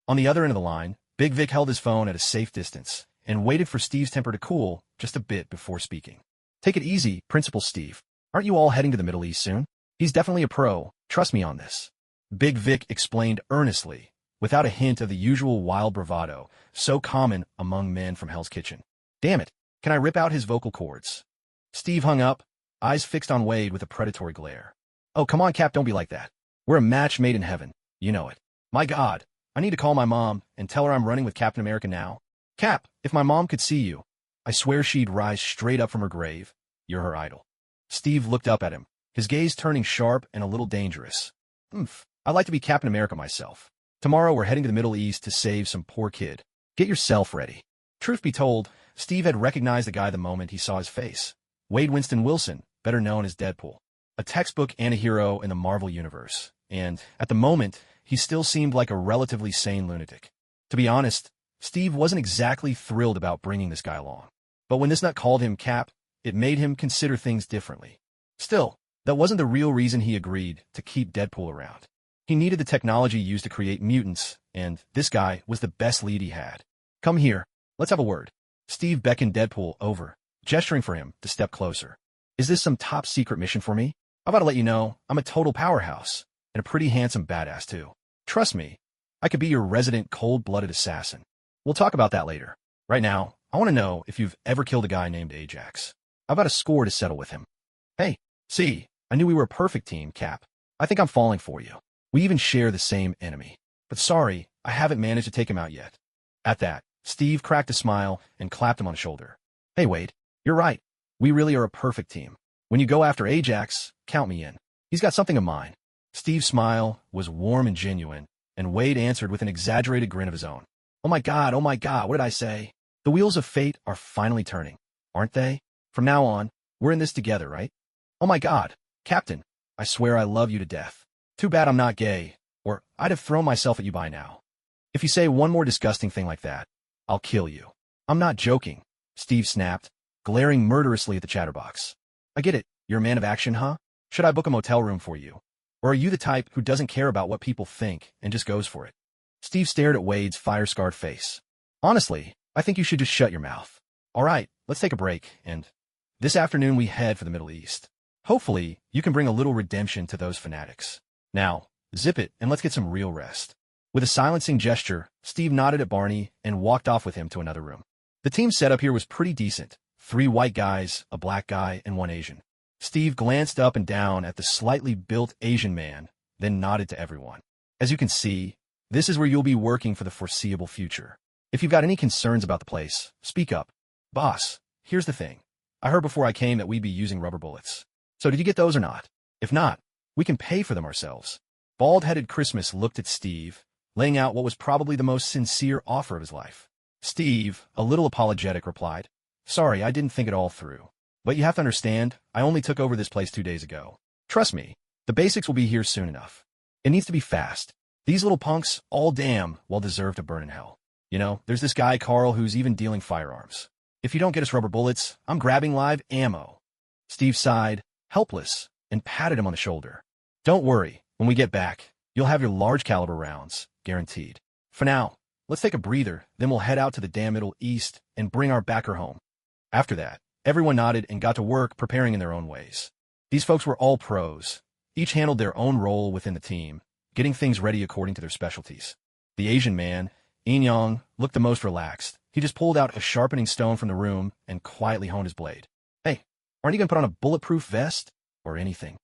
On the other end of the line, Big Vic held his phone at a safe distance and waited for Steve's temper to cool just a bit before speaking. Take it easy, Principal Steve. Aren't you all heading to the Middle East soon? He's definitely a pro. Trust me on this. Big Vic explained earnestly, without a hint of the usual wild bravado, so common among men from Hell's Kitchen. Damn it, can I rip out his vocal cords? Steve hung up, eyes fixed on Wade with a predatory glare. Oh, come on, Cap, don't be like that. We're a match made in heaven. You know it. My God, I need to call my mom and tell her I'm running with Captain America now. Cap, if my mom could see you, I swear she'd rise straight up from her grave. You're her idol. Steve looked up at him, his gaze turning sharp and a little dangerous. I'd like to be Captain America myself. Tomorrow we're heading to the Middle East to save some poor kid. Get yourself ready. Truth be told, Steve had recognized the guy the moment he saw his face. Wade Winston Wilson, better known as Deadpool. A textbook antihero in the Marvel Universe. And, at the moment, he still seemed like a relatively sane lunatic. To be honest, Steve wasn't exactly thrilled about bringing this guy along. But when this nut called him Cap, it made him consider things differently. Still, that wasn't the real reason he agreed to keep Deadpool around. He needed the technology used to create mutants, and this guy was the best lead he had. Come here, let's have a word. Steve beckoned Deadpool over, gesturing for him to step closer. Is this some top-secret mission for me? I've got to let you know, I'm a total powerhouse, and a pretty handsome badass too. Trust me, I could be your resident cold-blooded assassin. We'll talk about that later. Right now, I want to know if you've ever killed a guy named Ajax. I've got a score to settle with him. Hey, see, I knew we were a perfect team, Cap. I think I'm falling for you. We even share the same enemy. But sorry, I haven't managed to take him out yet. At that, Steve cracked a smile and clapped him on the shoulder. Hey, Wade, you're right. We really are a perfect team. When you go after Ajax, count me in. He's got something of mine. Steve's smile was warm and genuine, and Wade answered with an exaggerated grin of his own. Oh my God, what did I say? The wheels of fate are finally turning, aren't they? From now on, we're in this together, right? Oh my God, Captain, I swear I love you to death. Too bad I'm not gay, or I'd have thrown myself at you by now. If you say one more disgusting thing like that, I'll kill you. I'm not joking, Steve snapped, glaring murderously at the chatterbox. I get it, you're a man of action, huh? Should I book a motel room for you? Or are you the type who doesn't care about what people think and just goes for it? Steve stared at Wade's fire-scarred face. Honestly, I think you should just shut your mouth. All right, let's take a break, and this afternoon we head for the Middle East. Hopefully, you can bring a little redemption to those fanatics. Now, zip it and let's get some real rest. With a silencing gesture, Steve nodded at Barney and walked off with him to another room. The team setup here was pretty decent. 3 white guys, a black guy, and 1 Asian. Steve glanced up and down at the slightly built Asian man, then nodded to everyone. As you can see, this is where you'll be working for the foreseeable future. If you've got any concerns about the place, speak up. Boss, here's the thing. I heard before I came that we'd be using rubber bullets. So did you get those or not? If not, we can pay for them ourselves. Bald-headed Christmas looked at Steve, laying out what was probably the most sincere offer of his life. Steve, a little apologetic, replied, Sorry, I didn't think it all through. But you have to understand, I only took over this place 2 days ago. Trust me, the basics will be here soon enough. It needs to be fast. These little punks all damn well deserve to burn in hell. You know, there's this guy, Carl, who's even dealing firearms. If you don't get us rubber bullets, I'm grabbing live ammo. Steve sighed, helpless, and patted him on the shoulder. Don't worry, when we get back, you'll have your large caliber rounds, guaranteed. For now, let's take a breather, then we'll head out to the damn Middle East and bring our backer home. After that, everyone nodded and got to work preparing in their own ways. These folks were all pros. Each handled their own role within the team, getting things ready according to their specialties. The Asian man, In Young, looked the most relaxed. He just pulled out a sharpening stone from the room and quietly honed his blade. Hey, aren't you going to put on a bulletproof vest? Or anything?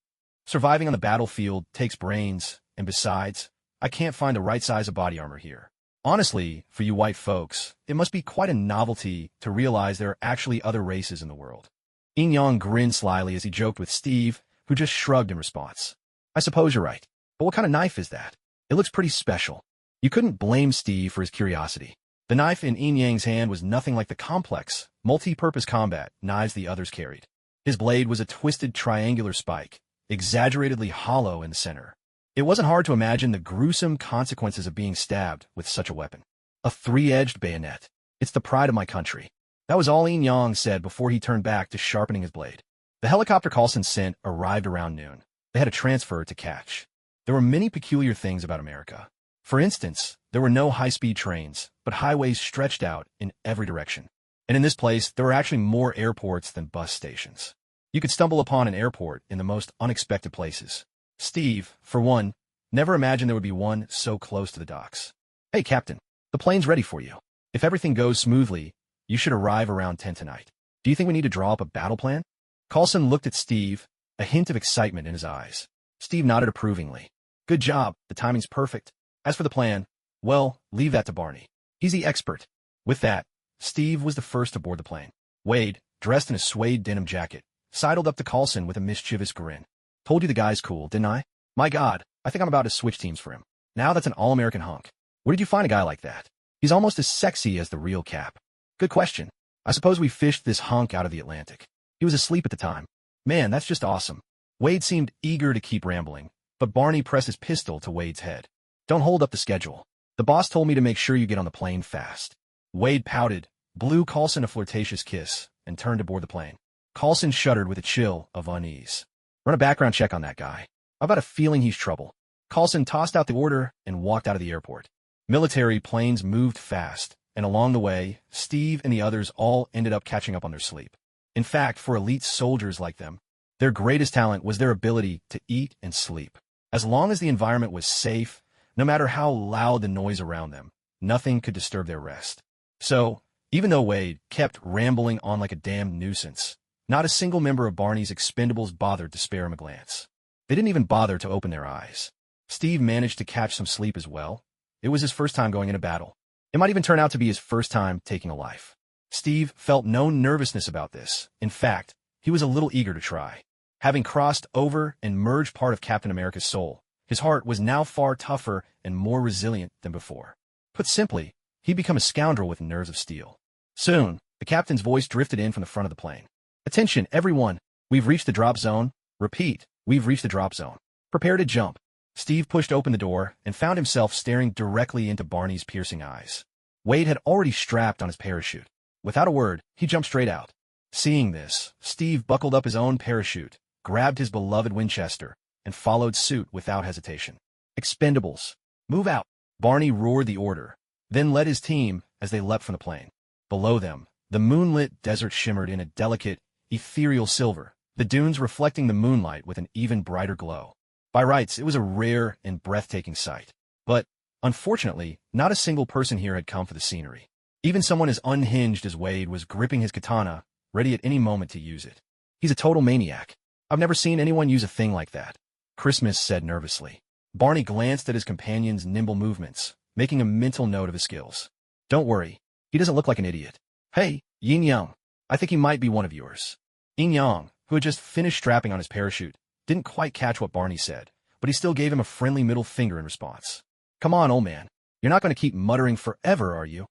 Surviving on the battlefield takes brains, and besides, I can't find the right size of body armor here. Honestly, for you white folks, it must be quite a novelty to realize there are actually other races in the world. In Young grinned slyly as he joked with Steve, who just shrugged in response. I suppose you're right. But what kind of knife is that? It looks pretty special. You couldn't blame Steve for his curiosity. The knife in In Yang's hand was nothing like the complex, multi-purpose combat knives the others carried. His blade was a twisted triangular spike, exaggeratedly hollow in the center. It wasn't hard to imagine the gruesome consequences of being stabbed with such a weapon. A 3-edged bayonet. It's the pride of my country. That was all In Yang said before he turned back to sharpening his blade. The helicopter Carlson sent arrived around noon. They had a transfer to catch. There were many peculiar things about America. For instance, there were no high-speed trains, but highways stretched out in every direction. And in this place, there were actually more airports than bus stations. You could stumble upon an airport in the most unexpected places. Steve, for one, never imagined there would be one so close to the docks. Hey, Captain, the plane's ready for you. If everything goes smoothly, you should arrive around 10 tonight. Do you think we need to draw up a battle plan? Carlson looked at Steve, a hint of excitement in his eyes. Steve nodded approvingly. Good job, the timing's perfect. As for the plan, well, leave that to Barney. He's the expert. With that, Steve was the first to board the plane. Wade, dressed in a suede denim jacket, sidled up to Carlson with a mischievous grin. Told you the guy's cool, didn't I? My God, I think I'm about to switch teams for him. Now that's an all-American hunk. Where did you find a guy like that? He's almost as sexy as the real Cap. Good question. I suppose we fished this hunk out of the Atlantic. He was asleep at the time. Man, that's just awesome. Wade seemed eager to keep rambling, but Barney pressed his pistol to Wade's head. Don't hold up the schedule. The boss told me to make sure you get on the plane fast. Wade pouted, blew Carlson a flirtatious kiss, and turned to board the plane. Coulson shuddered with a chill of unease. Run a background check on that guy. I've got a feeling he's trouble. Coulson tossed out the order and walked out of the airport. Military planes moved fast, and along the way, Steve and the others all ended up catching up on their sleep. In fact, for elite soldiers like them, their greatest talent was their ability to eat and sleep. As long as the environment was safe, no matter how loud the noise around them, nothing could disturb their rest. So, even though Wade kept rambling on like a damn nuisance, not a single member of Barney's Expendables bothered to spare him a glance. They didn't even bother to open their eyes. Steve managed to catch some sleep as well. It was his first time going into battle. It might even turn out to be his first time taking a life. Steve felt no nervousness about this. In fact, he was a little eager to try. Having crossed over and merged part of Captain America's soul, his heart was now far tougher and more resilient than before. Put simply, he'd become a scoundrel with nerves of steel. Soon, the captain's voice drifted in from the front of the plane. Attention, everyone. We've reached the drop zone. Repeat, we've reached the drop zone. Prepare to jump. Steve pushed open the door and found himself staring directly into Barney's piercing eyes. Wade had already strapped on his parachute. Without a word, he jumped straight out. Seeing this, Steve buckled up his own parachute, grabbed his beloved Winchester, and followed suit without hesitation. Expendables, move out! Barney roared the order, then led his team as they leapt from the plane. Below them, the moonlit desert shimmered in a delicate, ethereal silver, the dunes reflecting the moonlight with an even brighter glow. By rights, it was a rare and breathtaking sight. But, unfortunately, not a single person here had come for the scenery. Even someone as unhinged as Wade was gripping his katana, ready at any moment to use it. He's a total maniac. I've never seen anyone use a thing like that, Christmas said nervously. Barney glanced at his companion's nimble movements, making a mental note of his skills. Don't worry, he doesn't look like an idiot. Hey, Yin Yang, I think he might be one of yours. Yin Yang, who had just finished strapping on his parachute, didn't quite catch what Barney said, but he still gave him a friendly middle finger in response. Come on, old man. You're not going to keep muttering forever, are you?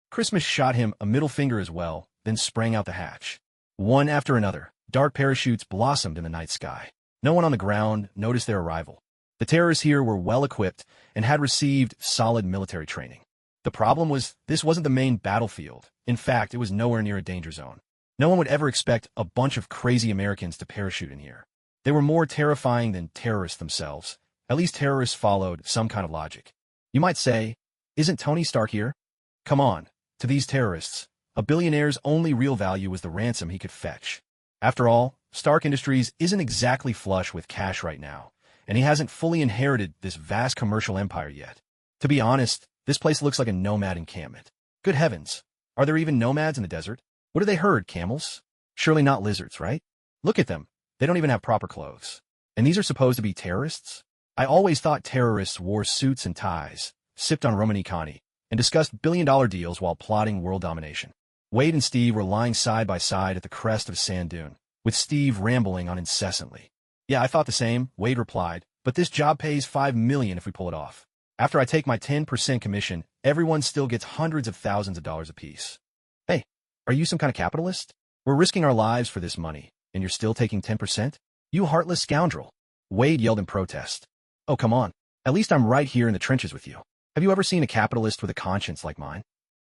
Christmas shot him a middle finger as well, then sprang out the hatch. One after another, dark parachutes blossomed in the night sky. No one on the ground noticed their arrival. The terrorists here were well-equipped and had received solid military training. The problem was, this wasn't the main battlefield. In fact, it was nowhere near a danger zone. No one would ever expect a bunch of crazy Americans to parachute in here. They were more terrifying than terrorists themselves. At least terrorists followed some kind of logic. You might say, isn't Tony Stark here? Come on, to these terrorists, a billionaire's only real value was the ransom he could fetch. After all, Stark Industries isn't exactly flush with cash right now, and he hasn't fully inherited this vast commercial empire yet. To be honest, this place looks like a nomad encampment. Good heavens, are there even nomads in the desert? What do they herd, camels? Surely not lizards, right? Look at them, they don't even have proper clothes. And these are supposed to be terrorists? I always thought terrorists wore suits and ties, sipped on Romanicani, and discussed billion-dollar deals while plotting world domination. Wade and Steve were lying side by side at the crest of a sand dune, with Steve rambling on incessantly. Yeah, I thought the same, Wade replied, but this job pays $5 million if we pull it off. After I take my 10% commission, everyone still gets hundreds of thousands of dollars apiece. Hey, are you some kind of capitalist? We're risking our lives for this money, and you're still taking 10%? You heartless scoundrel! Wade yelled in protest. Oh, come on. At least I'm right here in the trenches with you. Have you ever seen a capitalist with a conscience like mine?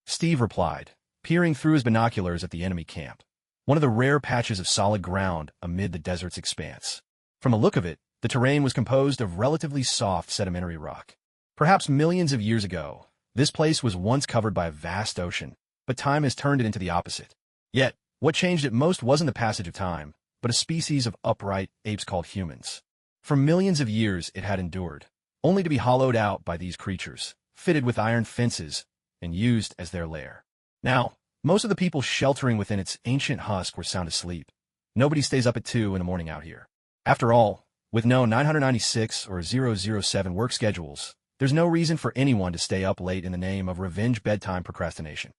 Steve replied, peering through his binoculars at the enemy camp, one of the rare patches of solid ground amid the desert's expanse. From the look of it, the terrain was composed of relatively soft sedimentary rock. Perhaps millions of years ago, this place was once covered by a vast ocean, but time has turned it into the opposite. Yet, what changed it most wasn't the passage of time, but a species of upright apes called humans. For millions of years it had endured, only to be hollowed out by these creatures, fitted with iron fences, and used as their lair. Now, most of the people sheltering within its ancient husk were sound asleep. Nobody stays up at 2 in the morning out here. After all, with no 996 or 007 work schedules, there's no reason for anyone to stay up late in the name of revenge bedtime procrastination.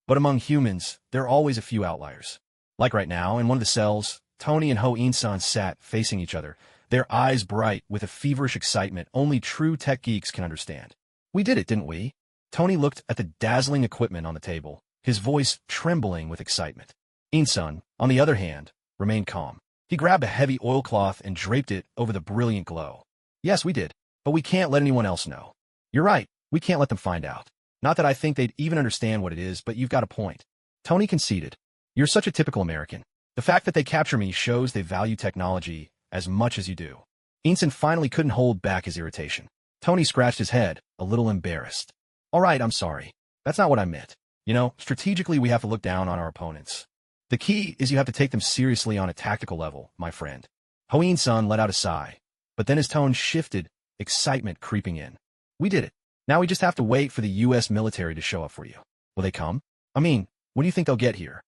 But among humans, there are always a few outliers. Like right now, in one of the cells, Tony and Ho In-san sat facing each other, their eyes bright with a feverish excitement only true tech geeks can understand. We did it, didn't we? Tony looked at the dazzling equipment on the table, his voice trembling with excitement. In-san, on the other hand, remained calm. He grabbed a heavy oilcloth and draped it over the brilliant glow. Yes, we did, but we can't let anyone else know. You're right, we can't let them find out. Not that I think they'd even understand what it is, but you've got a point. Tony conceded. You're such a typical American. The fact that they capture me shows they value technology as much as you do. Ensign finally couldn't hold back his irritation. Tony scratched his head, a little embarrassed. All right, I'm sorry. That's not what I meant. You know, strategically we have to look down on our opponents. The key is you have to take them seriously on a tactical level, my friend. Hoin-san let out a sigh, but then his tone shifted, excitement creeping in. We did it. Now we just have to wait for the U.S. military to show up for you. Will they come? I mean, when do you think they'll get here?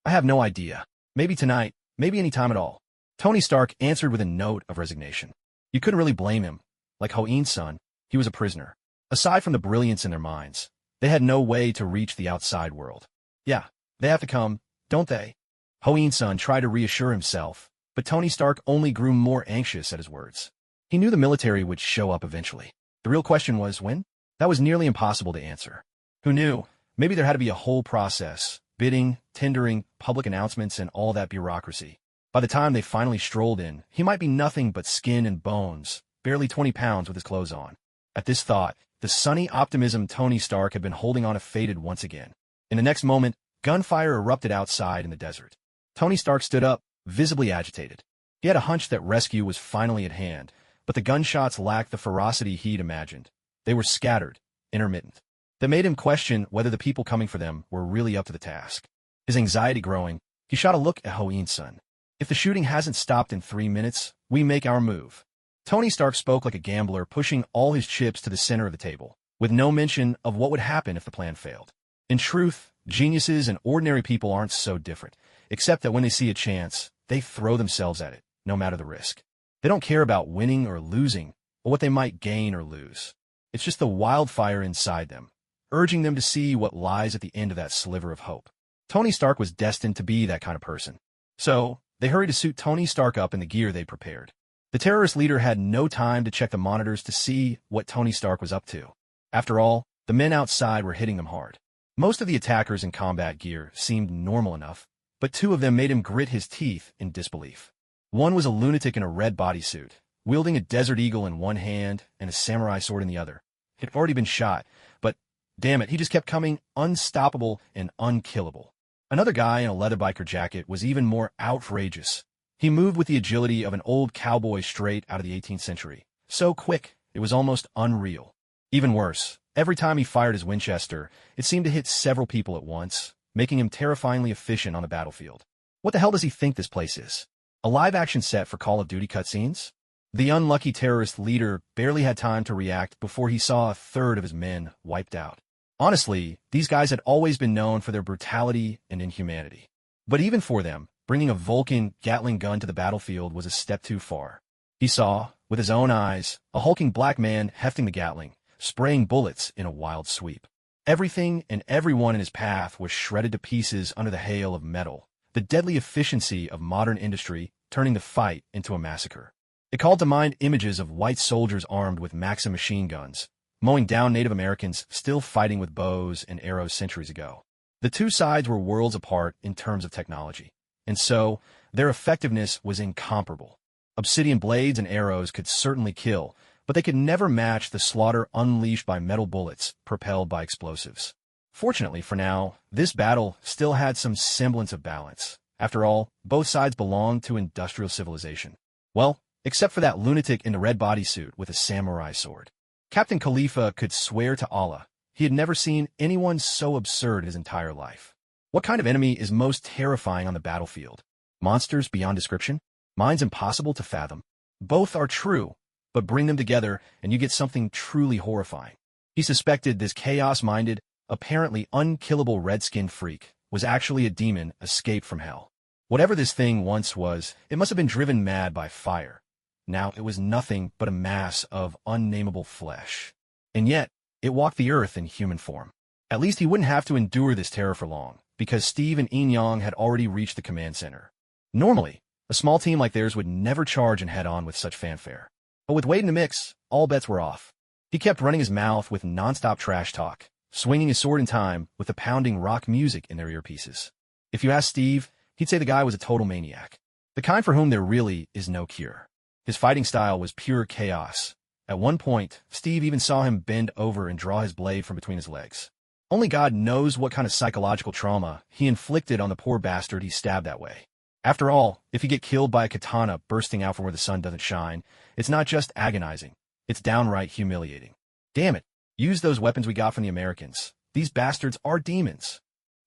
I have no idea. Maybe tonight, maybe any time at all. Tony Stark answered with a note of resignation. You couldn't really blame him. Like Hoin-san, he was a prisoner. Aside from the brilliance in their minds, they had no way to reach the outside world. Yeah, they have to come, don't they? Hoin-san tried to reassure himself, but Tony Stark only grew more anxious at his words. He knew the military would show up eventually. The real question was when? That was nearly impossible to answer. Who knew? Maybe there had to be a whole process, bidding, tendering, public announcements, and all that bureaucracy. By the time they finally strolled in, he might be nothing but skin and bones, barely 20 pounds with his clothes on. At this thought, the sunny optimism Tony Stark had been holding on faded once again. In the next moment, gunfire erupted outside in the desert. Tony Stark stood up, visibly agitated. He had a hunch that rescue was finally at hand, but the gunshots lacked the ferocity he'd imagined. They were scattered, intermittent. That made him question whether the people coming for them were really up to the task. His anxiety growing, he shot a look at Hoin-san. If the shooting hasn't stopped in 3 minutes, we make our move. Tony Stark spoke like a gambler, pushing all his chips to the center of the table, with no mention of what would happen if the plan failed. In truth, geniuses and ordinary people aren't so different, except that when they see a chance, they throw themselves at it, no matter the risk. They don't care about winning or losing, or what they might gain or lose. It's just the wildfire inside them, urging them to see what lies at the end of that sliver of hope. Tony Stark was destined to be that kind of person. So, they hurried to suit Tony Stark up in the gear they'd prepared. The terrorist leader had no time to check the monitors to see what Tony Stark was up to. After all, the men outside were hitting them hard. Most of the attackers in combat gear seemed normal enough, but 2 of them made him grit his teeth in disbelief. One was a lunatic in a red bodysuit, wielding a Desert Eagle in one hand and a samurai sword in the other. He'd already been shot, but damn it, he just kept coming, unstoppable and unkillable. Another guy in a leather biker jacket was even more outrageous. He moved with the agility of an old cowboy straight out of the 18th century. So quick, it was almost unreal. Even worse, every time he fired his Winchester, it seemed to hit several people at once, making him terrifyingly efficient on the battlefield. What the hell does he think this place is? A live-action set for Call of Duty cutscenes? The unlucky terrorist leader barely had time to react before he saw a third of his men wiped out. Honestly, these guys had always been known for their brutality and inhumanity. But even for them, bringing a Vulcan Gatling gun to the battlefield was a step too far. He saw, with his own eyes, a hulking black man hefting the Gatling, spraying bullets in a wild sweep. Everything and everyone in his path was shredded to pieces under the hail of metal, the deadly efficiency of modern industry turning the fight into a massacre. It called to mind images of white soldiers armed with Maxim machine guns, mowing down Native Americans still fighting with bows and arrows centuries ago. The 2 sides were worlds apart in terms of technology, and so their effectiveness was incomparable. Obsidian blades and arrows could certainly kill, but they could never match the slaughter unleashed by metal bullets propelled by explosives. Fortunately for now, this battle still had some semblance of balance. After all, both sides belonged to industrial civilization. Well, except for that lunatic in the red bodysuit with a samurai sword. Captain Khalifa could swear to Allah he had never seen anyone so absurd in his entire life. What kind of enemy is most terrifying on the battlefield? Monsters beyond description? Minds impossible to fathom? Both are true, but bring them together and you get something truly horrifying. He suspected this chaos-minded, apparently unkillable red-skinned freak was actually a demon escaped from hell. Whatever this thing once was, it must have been driven mad by fire. Now it was nothing but a mass of unnameable flesh. And yet, it walked the earth in human form. At least he wouldn't have to endure this terror for long, because Steve and In-Yang had already reached the command center. Normally, a small team like theirs would never charge and head on with such fanfare. But with Wade in the mix, all bets were off. He kept running his mouth with nonstop trash talk, swinging his sword in time with the pounding rock music in their earpieces. If you asked Steve, he'd say the guy was a total maniac. The kind for whom there really is no cure. His fighting style was pure chaos. At one point, Steve even saw him bend over and draw his blade from between his legs. Only God knows what kind of psychological trauma he inflicted on the poor bastard he stabbed that way. After all, if you get killed by a katana bursting out from where the sun doesn't shine, it's not just agonizing, it's downright humiliating. Damn it, use those weapons we got from the Americans. These bastards are demons.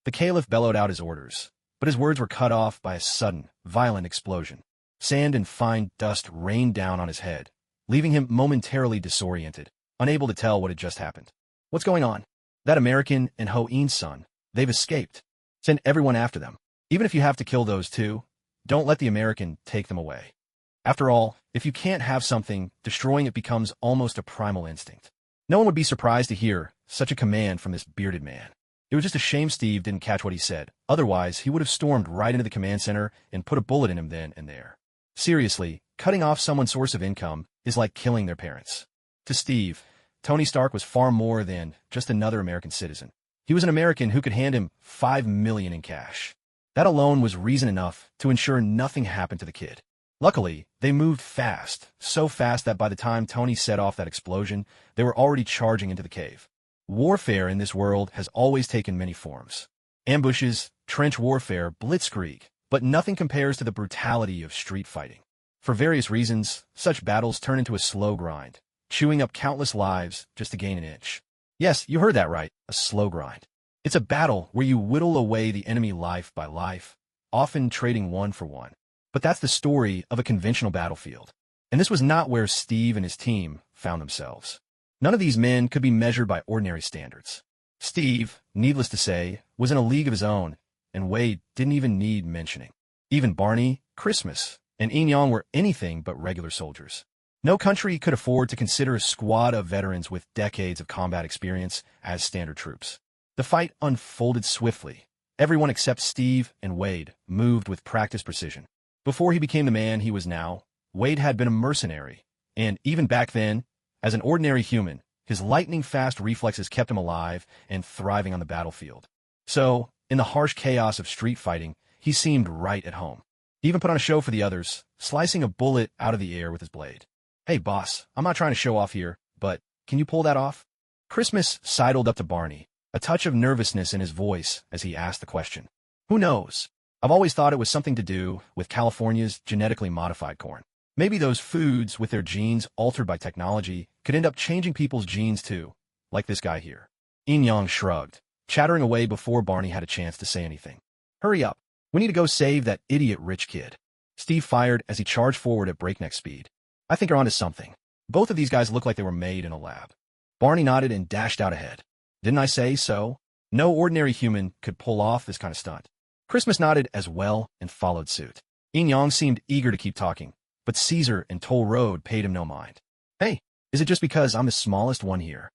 The caliph bellowed out his orders, but his words were cut off by a sudden, violent explosion. Sand and fine dust rained down on his head, leaving him momentarily disoriented, unable to tell what had just happened. What's going on? That American and Ho-In's son, they've escaped. Send everyone after them. Even if you have to kill those two, don't let the American take them away. After all, if you can't have something, destroying it becomes almost a primal instinct. No one would be surprised to hear such a command from this bearded man. It was just a shame Steve didn't catch what he said. Otherwise, he would have stormed right into the command center and put a bullet in him then and there. Seriously, cutting off someone's source of income is like killing their parents. To Steve, Tony Stark was far more than just another American citizen. He was an American who could hand him $5 million in cash. That alone was reason enough to ensure nothing happened to the kid. Luckily, they moved fast, so fast that by the time Tony set off that explosion, they were already charging into the cave. Warfare in this world has always taken many forms. Ambushes, trench warfare, blitzkrieg, but nothing compares to the brutality of street fighting. For various reasons, such battles turn into a slow grind, chewing up countless lives just to gain an inch. Yes, you heard that right, a slow grind. It's a battle where you whittle away the enemy life by life, often trading one for one. But that's the story of a conventional battlefield. And this was not where Steve and his team found themselves. None of these men could be measured by ordinary standards. Steve, needless to say, was in a league of his own, and Wade didn't even need mentioning. Even Barney, Christmas, and Enyong were anything but regular soldiers. No country could afford to consider a squad of veterans with decades of combat experience as standard troops. The fight unfolded swiftly. Everyone except Steve and Wade moved with practiced precision. Before he became the man he was now, Wade had been a mercenary, and even back then, as an ordinary human, his lightning-fast reflexes kept him alive and thriving on the battlefield. So, in the harsh chaos of street fighting, he seemed right at home. He even put on a show for the others, slicing a bullet out of the air with his blade. "Hey, boss, I'm not trying to show off here, but can you pull that off?" Christmas sidled up to Barney, a touch of nervousness in his voice as he asked the question. "Who knows? I've always thought it was something to do with California's genetically modified corn. Maybe those foods with their genes altered by technology could end up changing people's genes too, like this guy here." Enyong shrugged, chattering away before Barney had a chance to say anything. "Hurry up. We need to go save that idiot rich kid." Steve fired as he charged forward at breakneck speed. "I think you're onto something. Both of these guys look like they were made in a lab." Barney nodded and dashed out ahead. "Didn't I say so? No ordinary human could pull off this kind of stunt." Christmas nodded as well and followed suit. Enyong seemed eager to keep talking, but Caesar and Toll Road paid him no mind. "Hey, is it just because I'm the smallest one here?"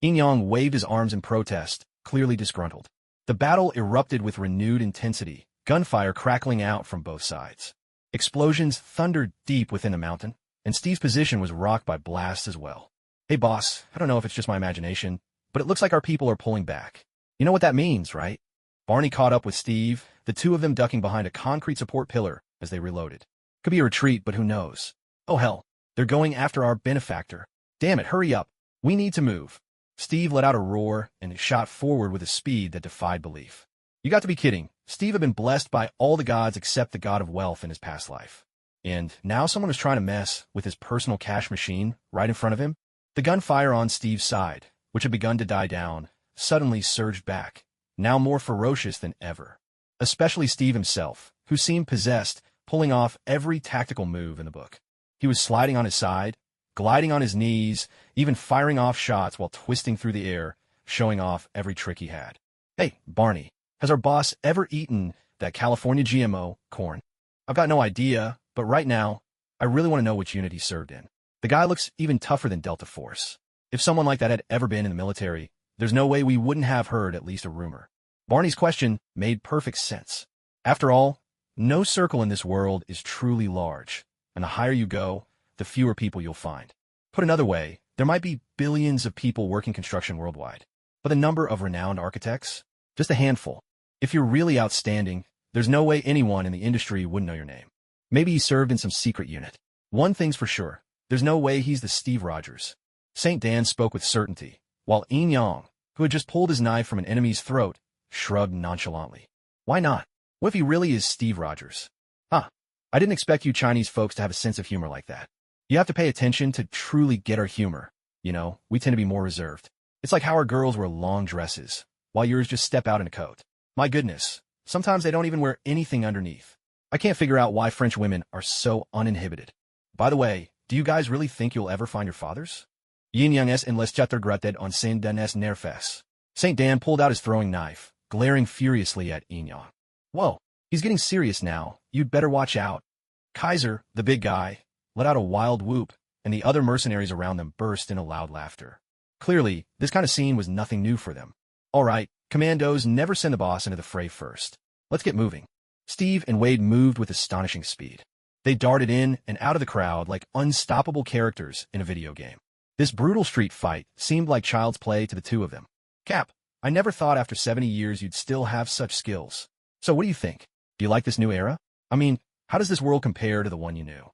Enyong waved his arms in protest, clearly disgruntled. The battle erupted with renewed intensity, gunfire crackling out from both sides. Explosions thundered deep within the mountain, and Steve's position was rocked by blasts as well. "Hey boss, I don't know if it's just my imagination, but it looks like our people are pulling back. You know what that means, right?" Barney caught up with Steve, the two of them ducking behind a concrete support pillar as they reloaded. "Could be a retreat, but who knows? Oh hell, they're going after our benefactor. Damn it, hurry up. We need to move." Steve let out a roar and shot forward with a speed that defied belief. You got to be kidding. Steve had been blessed by all the gods except the god of wealth in his past life. And now someone was trying to mess with his personal cash machine right in front of him? The gunfire on Steve's side, which had begun to die down, suddenly surged back, now more ferocious than ever. Especially Steve himself, who seemed possessed, pulling off every tactical move in the book. He was sliding on his side, gliding on his knees, even firing off shots while twisting through the air, showing off every trick he had. "Hey, Barney, has our boss ever eaten that California GMO corn?" "I've got no idea, but right now, I really want to know which unit he served in. The guy looks even tougher than Delta Force. If someone like that had ever been in the military, there's no way we wouldn't have heard at least a rumor." Barney's question made perfect sense. After all, no circle in this world is truly large, and the higher you go, the fewer people you'll find. Put another way, there might be billions of people working construction worldwide, but the number of renowned architects? Just a handful. If you're really outstanding, there's no way anyone in the industry wouldn't know your name. Maybe he served in some secret unit. One thing's for sure, there's no way he's the Steve Rogers. St. Dan spoke with certainty, while Enyong, who had just pulled his knife from an enemy's throat, shrugged nonchalantly. Why not? What if he really is Steve Rogers? Huh. I didn't expect you Chinese folks to have a sense of humor like that. You have to pay attention to truly get our humor. You know, we tend to be more reserved. It's like how our girls wear long dresses, while yours just step out in a coat. My goodness, sometimes they don't even wear anything underneath. I can't figure out why French women are so uninhibited. By the way, do you guys really think you'll ever find your fathers? Yin yang es en les chatter gratted on Saint Denis nerfes. Saint Dan pulled out his throwing knife, glaring furiously at Yin Yang. Whoa, he's getting serious now. You'd better watch out. Kaiser, the big guy, let out a wild whoop, and the other mercenaries around them burst into loud laughter. Clearly, this kind of scene was nothing new for them. All right, commandos never send the boss into the fray first. Let's get moving. Steve and Wade moved with astonishing speed. They darted in and out of the crowd like unstoppable characters in a video game. This brutal street fight seemed like child's play to the two of them. Cap, I never thought after 70 years you'd still have such skills. So what do you think? Do you like this new era? I mean, how does this world compare to the one you knew?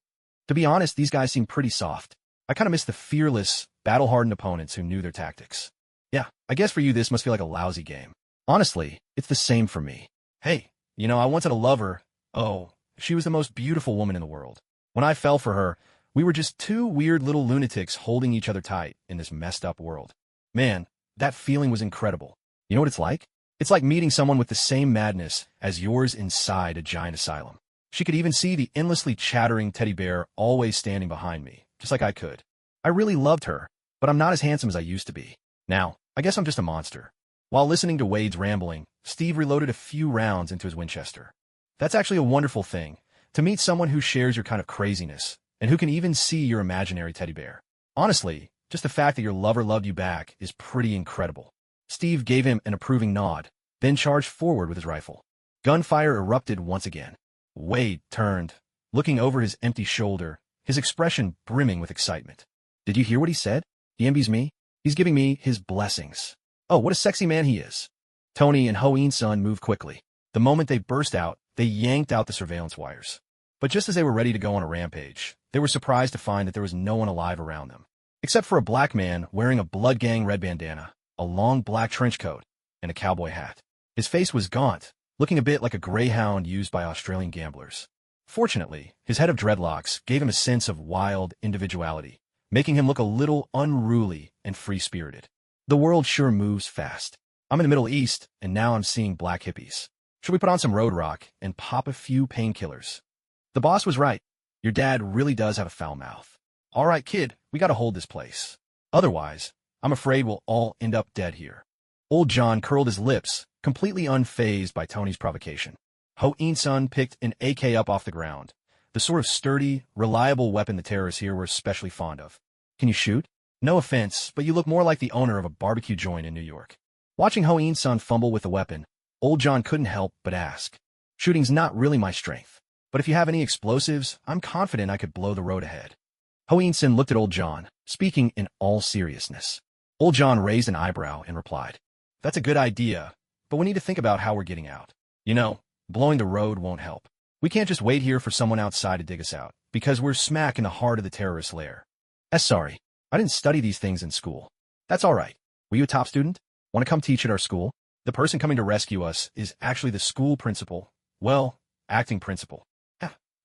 To be honest, these guys seem pretty soft. I kind of miss the fearless, battle-hardened opponents who knew their tactics. Yeah, I guess for you this must feel like a lousy game. Honestly, it's the same for me. Hey, you know, I once had a lover. Oh, she was the most beautiful woman in the world. When I fell for her, we were just two weird little lunatics holding each other tight in this messed up world. Man, that feeling was incredible. You know what it's like? It's like meeting someone with the same madness as yours inside a giant asylum. She could even see the endlessly chattering teddy bear always standing behind me, just like I could. I really loved her, but I'm not as handsome as I used to be. Now, I guess I'm just a monster. While listening to Wade's rambling, Steve reloaded a few rounds into his Winchester. That's actually a wonderful thing, to meet someone who shares your kind of craziness, and who can even see your imaginary teddy bear. Honestly, just the fact that your lover loved you back is pretty incredible. Steve gave him an approving nod, then charged forward with his rifle. Gunfire erupted once again. Wade turned, looking over his empty shoulder, his expression brimming with excitement. Did you hear what he said? He envies me. He's giving me his blessings. Oh, what a sexy man he is. Tony and Ho-Eun's son moved quickly. The moment they burst out, they yanked out the surveillance wires. But just as they were ready to go on a rampage, they were surprised to find that there was no one alive around them, except for a black man wearing a Blood Gang red bandana, a long black trench coat, and a cowboy hat. His face was gaunt, looking a bit like a greyhound used by Australian gamblers. Fortunately, his head of dreadlocks gave him a sense of wild individuality, making him look a little unruly and free-spirited. The world sure moves fast. I'm in the Middle East, and now I'm seeing black hippies. Should we put on some road rock and pop a few painkillers? The boss was right. Your dad really does have a foul mouth. All right, kid, we gotta hold this place. Otherwise, I'm afraid we'll all end up dead here. Old John curled his lips, completely unfazed by Tony's provocation. Ho-Eun's son picked an AK up off the ground, the sort of sturdy, reliable weapon the terrorists here were especially fond of. Can you shoot? No offense, but you look more like the owner of a barbecue joint in New York. Watching Ho-Eun's son fumble with the weapon, Old John couldn't help but ask. Shooting's not really my strength, but if you have any explosives, I'm confident I could blow the road ahead. Ho-Eun's son looked at Old John, speaking in all seriousness. Old John raised an eyebrow and replied, "That's a good idea, but we need to think about how we're getting out. You know, blowing the road won't help. We can't just wait here for someone outside to dig us out, because we're smack in the heart of the terrorist lair." Sorry, I didn't study these things in school. That's all right. Were you a top student? Want to come teach at our school? The person coming to rescue us is actually the school principal. Well, acting principal.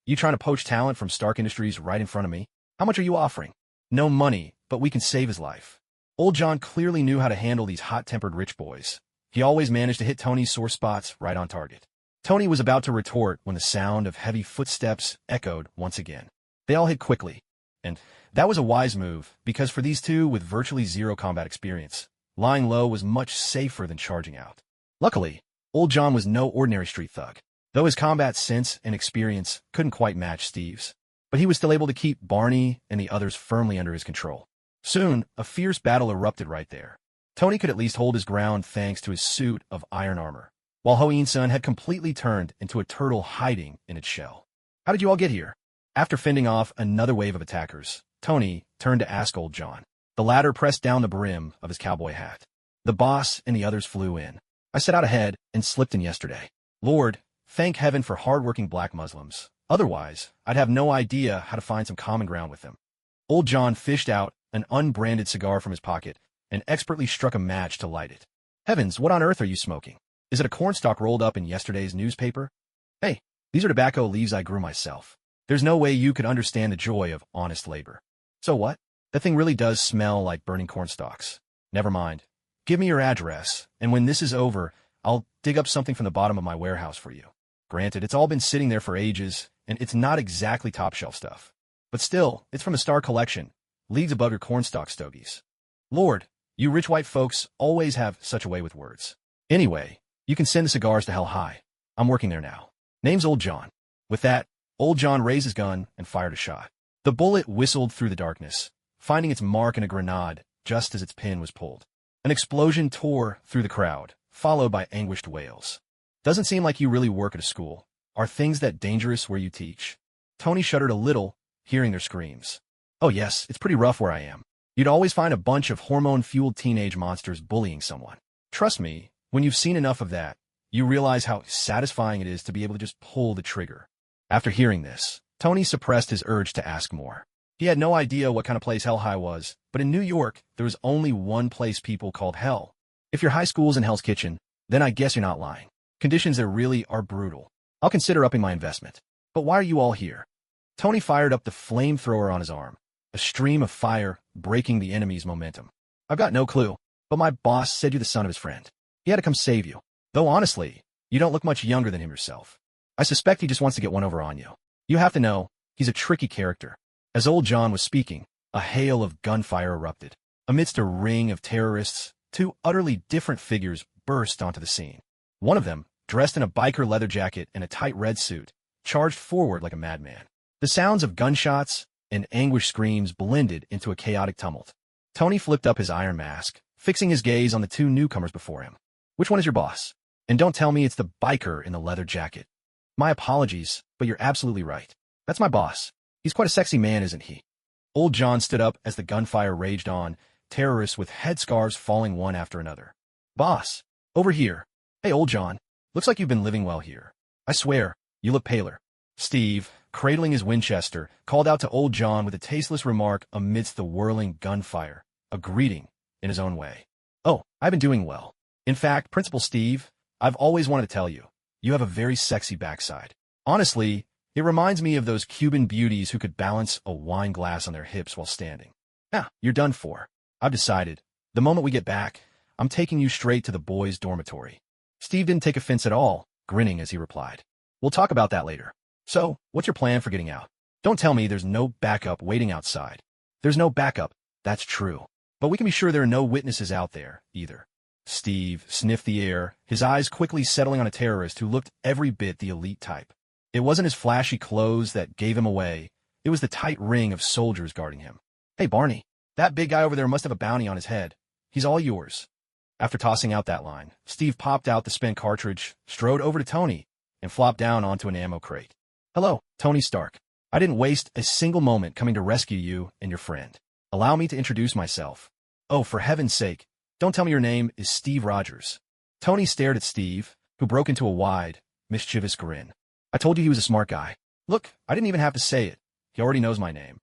You trying to poach talent from Stark Industries right in front of me? How much are you offering? No money, but we can save his life. Old John clearly knew how to handle these hot-tempered rich boys. He always managed to hit Tony's sore spots right on target. Tony was about to retort when the sound of heavy footsteps echoed once again. They all hit quickly, and that was a wise move, because for these two with virtually zero combat experience, lying low was much safer than charging out. Luckily, Old John was no ordinary street thug, though his combat sense and experience couldn't quite match Steve's. But he was still able to keep Barney and the others firmly under his control. Soon, a fierce battle erupted right there. Tony could at least hold his ground thanks to his suit of iron armor, while Ho-Eun's son had completely turned into a turtle hiding in its shell. How did you all get here? After fending off another wave of attackers, Tony turned to ask Old John. The latter pressed down the brim of his cowboy hat. The boss and the others flew in. I set out ahead and slipped in yesterday. Lord, thank heaven for hard-working black Muslims. Otherwise, I'd have no idea how to find some common ground with them. Old John fished out an unbranded cigar from his pocket and expertly struck a match to light it. Heavens, what on earth are you smoking? Is it a cornstalk rolled up in yesterday's newspaper? Hey, these are tobacco leaves I grew myself. There's no way you could understand the joy of honest labor. So what? That thing really does smell like burning cornstalks. Never mind. Give me your address, and when this is over, I'll dig up something from the bottom of my warehouse for you. Granted, it's all been sitting there for ages, and it's not exactly top-shelf stuff. But still, it's from the Star Collection, leagues above your cornstalk stogies. Lord, you rich white folks always have such a way with words. Anyway, you can send the cigars to Hell High. I'm working there now. Name's Old John. With that, Old John raised his gun and fired a shot. The bullet whistled through the darkness, finding its mark in a grenade just as its pin was pulled. An explosion tore through the crowd, followed by anguished wails. Doesn't seem like you really work at a school. Are things that dangerous where you teach? Tony shuddered a little, hearing their screams. Oh yes, it's pretty rough where I am. You'd always find a bunch of hormone-fueled teenage monsters bullying someone. Trust me, when you've seen enough of that, you realize how satisfying it is to be able to just pull the trigger. After hearing this, Tony suppressed his urge to ask more. He had no idea what kind of place Hell High was, but in New York, there was only one place people called Hell. If your high school's in Hell's Kitchen, then I guess you're not lying. Conditions there really are brutal. I'll consider upping my investment. But why are you all here? Tony fired up the flamethrower on his arm, a stream of fire breaking the enemy's momentum. I've got no clue, but my boss said you're the son of his friend. He had to come save you. Though honestly, you don't look much younger than him yourself. I suspect he just wants to get one over on you. You have to know, he's a tricky character. As Old John was speaking, a hail of gunfire erupted. Amidst a ring of terrorists, two utterly different figures burst onto the scene. One of them, dressed in a biker leather jacket and a tight red suit, charged forward like a madman. The sounds of gunshots and anguished screams blended into a chaotic tumult. Tony flipped up his iron mask, fixing his gaze on the two newcomers before him. Which one is your boss? And don't tell me it's the biker in the leather jacket. My apologies, but you're absolutely right. That's my boss. He's quite a sexy man, isn't he? Old John stood up as the gunfire raged on, terrorists with headscarves falling one after another. Boss, over here. Hey, Old John, looks like you've been living well here. I swear, you look paler. Steve, cradling his Winchester, called out to Old John with a tasteless remark amidst the whirling gunfire, a greeting in his own way. Oh, I've been doing well. In fact, Principal Steve, I've always wanted to tell you, you have a very sexy backside. Honestly, it reminds me of those Cuban beauties who could balance a wine glass on their hips while standing. Yeah, you're done for. I've decided. The moment we get back, I'm taking you straight to the boys' dormitory. Steve didn't take offense at all, grinning as he replied. We'll talk about that later. So, what's your plan for getting out? Don't tell me there's no backup waiting outside. There's no backup, that's true. But we can be sure there are no witnesses out there, either. Steve sniffed the air, his eyes quickly settling on a terrorist who looked every bit the elite type. It wasn't his flashy clothes that gave him away. It was the tight ring of soldiers guarding him. Hey, Barney, that big guy over there must have a bounty on his head. He's all yours. After tossing out that line, Steve popped out the spent cartridge, strode over to Tony, and flopped down onto an ammo crate. Hello, Tony Stark. I didn't waste a single moment coming to rescue you and your friend. Allow me to introduce myself. Oh, for heaven's sake, don't tell me your name is Steve Rogers. Tony stared at Steve, who broke into a wide, mischievous grin. I told you he was a smart guy. Look, I didn't even have to say it. He already knows my name.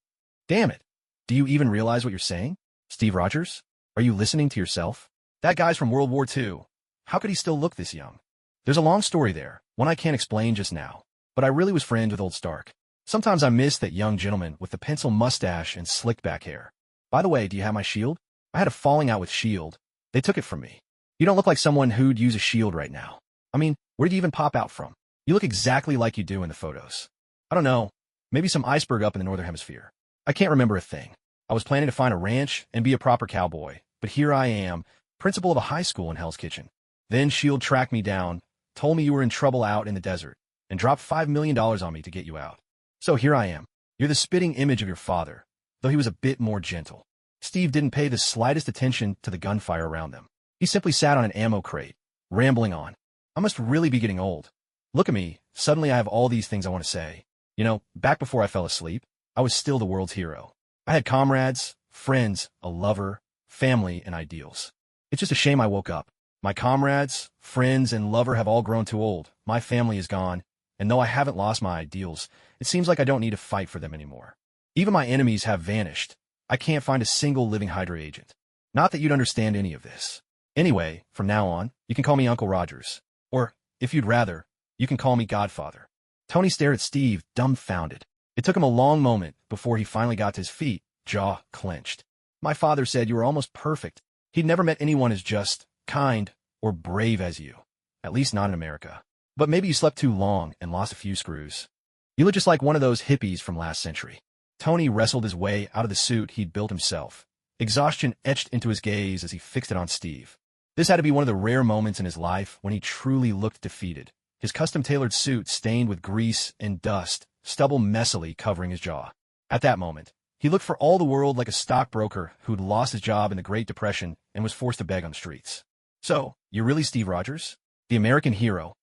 Damn it. Do you even realize what you're saying? Steve Rogers? Are you listening to yourself? That guy's from World War II. How could he still look this young? There's a long story there, one I can't explain just now. But I really was friends with old Stark. Sometimes I miss that young gentleman with the pencil mustache and slicked back hair. By the way, do you have my shield? I had a falling out with shield. They took it from me. You don't look like someone who'd use a shield right now. I mean, where'd you even pop out from? You look exactly like you do in the photos. I don't know. Maybe some iceberg up in the northern hemisphere. I can't remember a thing. I was planning to find a ranch and be a proper cowboy, but here I am, principal of a high school in Hell's Kitchen. Then shield tracked me down, told me you were in trouble out in the desert, and dropped $5 million on me to get you out. So here I am. You're the spitting image of your father, though he was a bit more gentle. Steve didn't pay the slightest attention to the gunfire around them. He simply sat on an ammo crate, rambling on. I must really be getting old. Look at me, suddenly I have all these things I want to say. You know, back before I fell asleep, I was still the world's hero. I had comrades, friends, a lover, family, and ideals. It's just a shame I woke up. My comrades, friends, and lover have all grown too old. My family is gone, and though I haven't lost my ideals, it seems like I don't need to fight for them anymore. Even my enemies have vanished. I can't find a single living Hydra agent. Not that you'd understand any of this. Anyway, from now on, you can call me Uncle Rogers. Or, if you'd rather, you can call me Godfather. Tony stared at Steve, dumbfounded. It took him a long moment before he finally got to his feet, jaw clenched. My father said you were almost perfect. He'd never met anyone as just, kind, or brave as you. At least not in America. But maybe you slept too long and lost a few screws. You look just like one of those hippies from last century. Tony wrestled his way out of the suit he'd built himself. Exhaustion etched into his gaze as he fixed it on Steve. This had to be one of the rare moments in his life when he truly looked defeated. His custom-tailored suit stained with grease and dust, stubble messily covering his jaw. At that moment, he looked for all the world like a stockbroker who'd lost his job in the Great Depression and was forced to beg on the streets. So, you're really Steve Rogers? The American hero?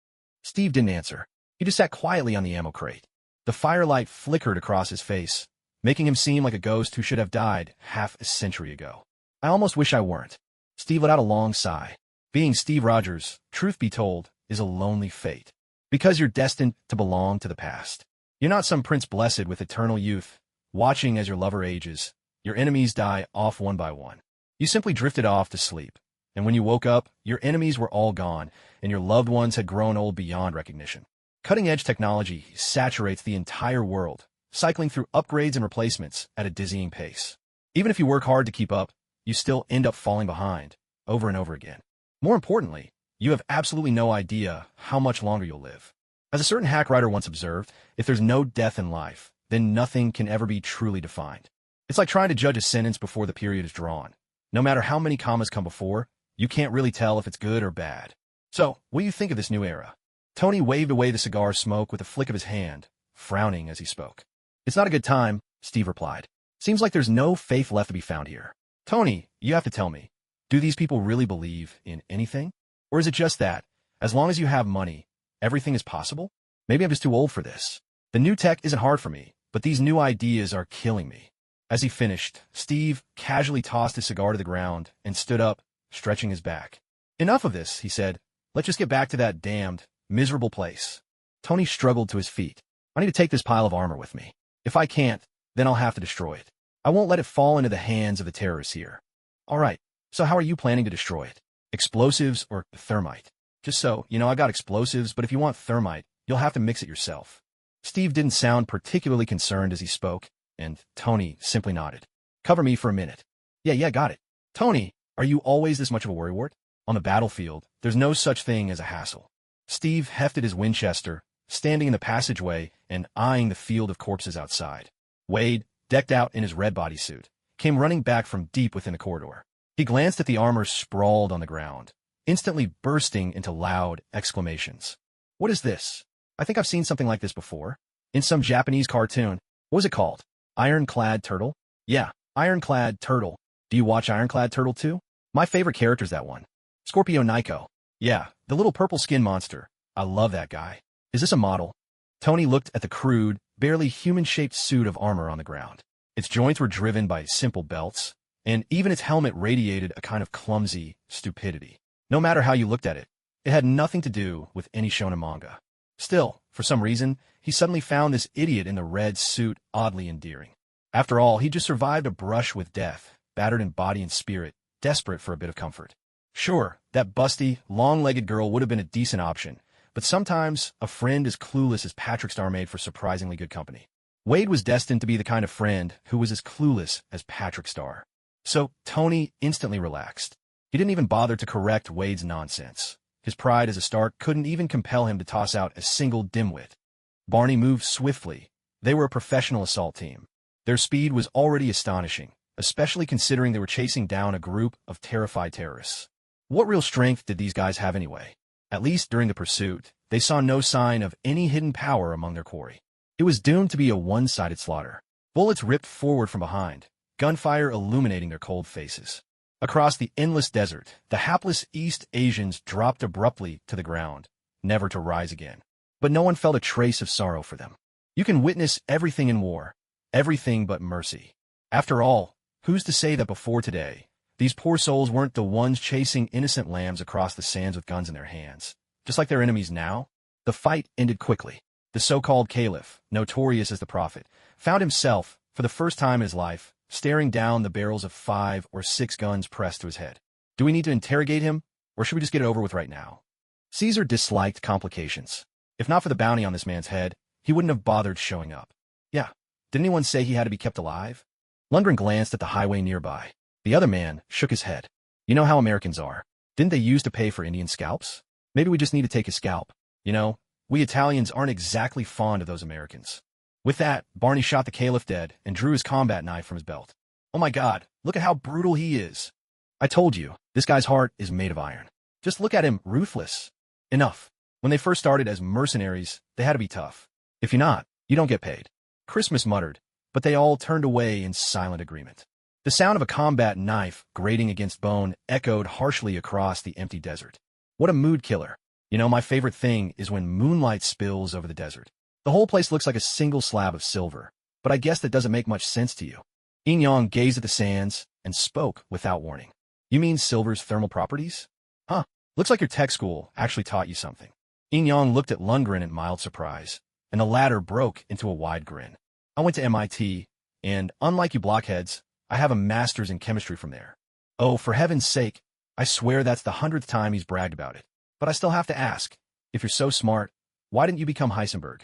Steve didn't answer. He just sat quietly on the ammo crate. The firelight flickered across his face, making him seem like a ghost who should have died half a century ago. I almost wish I weren't. Steve let out a long sigh. Being Steve Rogers, truth be told, is a lonely fate. Because you're destined to belong to the past. You're not some prince blessed with eternal youth, watching as your lover ages. Your enemies die off one by one. You simply drifted off to sleep. And when you woke up, your enemies were all gone, and your loved ones had grown old beyond recognition. Cutting-edge technology saturates the entire world, cycling through upgrades and replacements at a dizzying pace. Even if you work hard to keep up, you still end up falling behind, over and over again. More importantly, you have absolutely no idea how much longer you'll live. As a certain hack writer once observed, if there's no death in life, then nothing can ever be truly defined. It's like trying to judge a sentence before the period is drawn. No matter how many commas come before, you can't really tell if it's good or bad. So, what do you think of this new era? Tony waved away the cigar smoke with a flick of his hand, frowning as he spoke. It's not a good time, Steve replied. Seems like there's no faith left to be found here. Tony, you have to tell me, do these people really believe in anything? Or is it just that, as long as you have money, everything is possible? Maybe I'm just too old for this. The new tech isn't hard for me, but these new ideas are killing me. As he finished, Steve casually tossed his cigar to the ground and stood up, stretching his back. Enough of this, he said. Let's just get back to that damned, miserable place. Tony struggled to his feet. I need to take this pile of armor with me. If I can't, then I'll have to destroy it. I won't let it fall into the hands of the terrorists here. All right, so how are you planning to destroy it? Explosives or thermite? Just so, I've got explosives, but if you want thermite, you'll have to mix it yourself. Steve didn't sound particularly concerned as he spoke, and Tony simply nodded. Cover me for a minute. Yeah, got it. Tony, are you always this much of a worrywart? On the battlefield, there's no such thing as a hassle. Steve hefted his Winchester, standing in the passageway and eyeing the field of corpses outside. Wade, decked out in his red bodysuit, came running back from deep within the corridor. He glanced at the armor sprawled on the ground, instantly bursting into loud exclamations. What is this? I think I've seen something like this before. In some Japanese cartoon. What was it called? Ironclad Turtle? Yeah, Ironclad Turtle. Do you watch Ironclad Turtle too? My favorite character's that one. Scorpio Nico. Yeah, the little purple skin monster. I love that guy. Is this a model? Tony looked at the crude, barely human-shaped suit of armor on the ground. Its joints were driven by simple belts, and even its helmet radiated a kind of clumsy stupidity. No matter how you looked at it, it had nothing to do with any shonen manga. Still, for some reason, he suddenly found this idiot in the red suit oddly endearing. After all, he just survived a brush with death, battered in body and spirit, desperate for a bit of comfort. Sure, that busty, long-legged girl would have been a decent option, but sometimes a friend as clueless as Patrick Star made for surprisingly good company. Wade was destined to be the kind of friend who was as clueless as Patrick Star. So Tony instantly relaxed. He didn't even bother to correct Wade's nonsense. His pride as a Stark couldn't even compel him to toss out a single dimwit. Barney moved swiftly. They were a professional assault team. Their speed was already astonishing, especially considering they were chasing down a group of terrified terrorists. What real strength did these guys have anyway? At least during the pursuit, they saw no sign of any hidden power among their quarry. It was doomed to be a one-sided slaughter. Bullets ripped forward from behind, gunfire illuminating their cold faces. Across the endless desert, the hapless East Asians dropped abruptly to the ground, never to rise again. But no one felt a trace of sorrow for them. You can witness everything in war, everything but mercy. After all, who's to say that before today, these poor souls weren't the ones chasing innocent lambs across the sands with guns in their hands, just like their enemies now? The fight ended quickly. The so-called caliph, notorious as the prophet, found himself, for the first time in his life, staring down the barrels of 5 or 6 guns pressed to his head. Do we need to interrogate him, or should we just get it over with right now? Caesar disliked complications. If not for the bounty on this man's head, he wouldn't have bothered showing up. Yeah, did anyone say he had to be kept alive? Lundgren glanced at the highway nearby. The other man shook his head. You know how Americans are. Didn't they use to pay for Indian scalps? Maybe we just need to take his scalp. You know, we Italians aren't exactly fond of those Americans. With that, Barney shot the caliph dead and drew his combat knife from his belt. Oh my God, look at how brutal he is. I told you, this guy's heart is made of iron. Just look at him, ruthless. Enough. When they first started as mercenaries, they had to be tough. If you're not, you don't get paid. Christmas muttered, but they all turned away in silent agreement. The sound of a combat knife grating against bone echoed harshly across the empty desert. What a mood killer. You know, my favorite thing is when moonlight spills over the desert. The whole place looks like a single slab of silver, but I guess that doesn't make much sense to you. Yin Yang gazed at the sands and spoke without warning. You mean silver's thermal properties? Huh, looks like your tech school actually taught you something. Yin Yang looked at Lundgren in mild surprise, and the latter broke into a wide grin. I went to MIT, and unlike you blockheads, I have a master's in chemistry from there. Oh, for heaven's sake, I swear that's the 100th time he's bragged about it. But I still have to ask, if you're so smart, why didn't you become Heisenberg?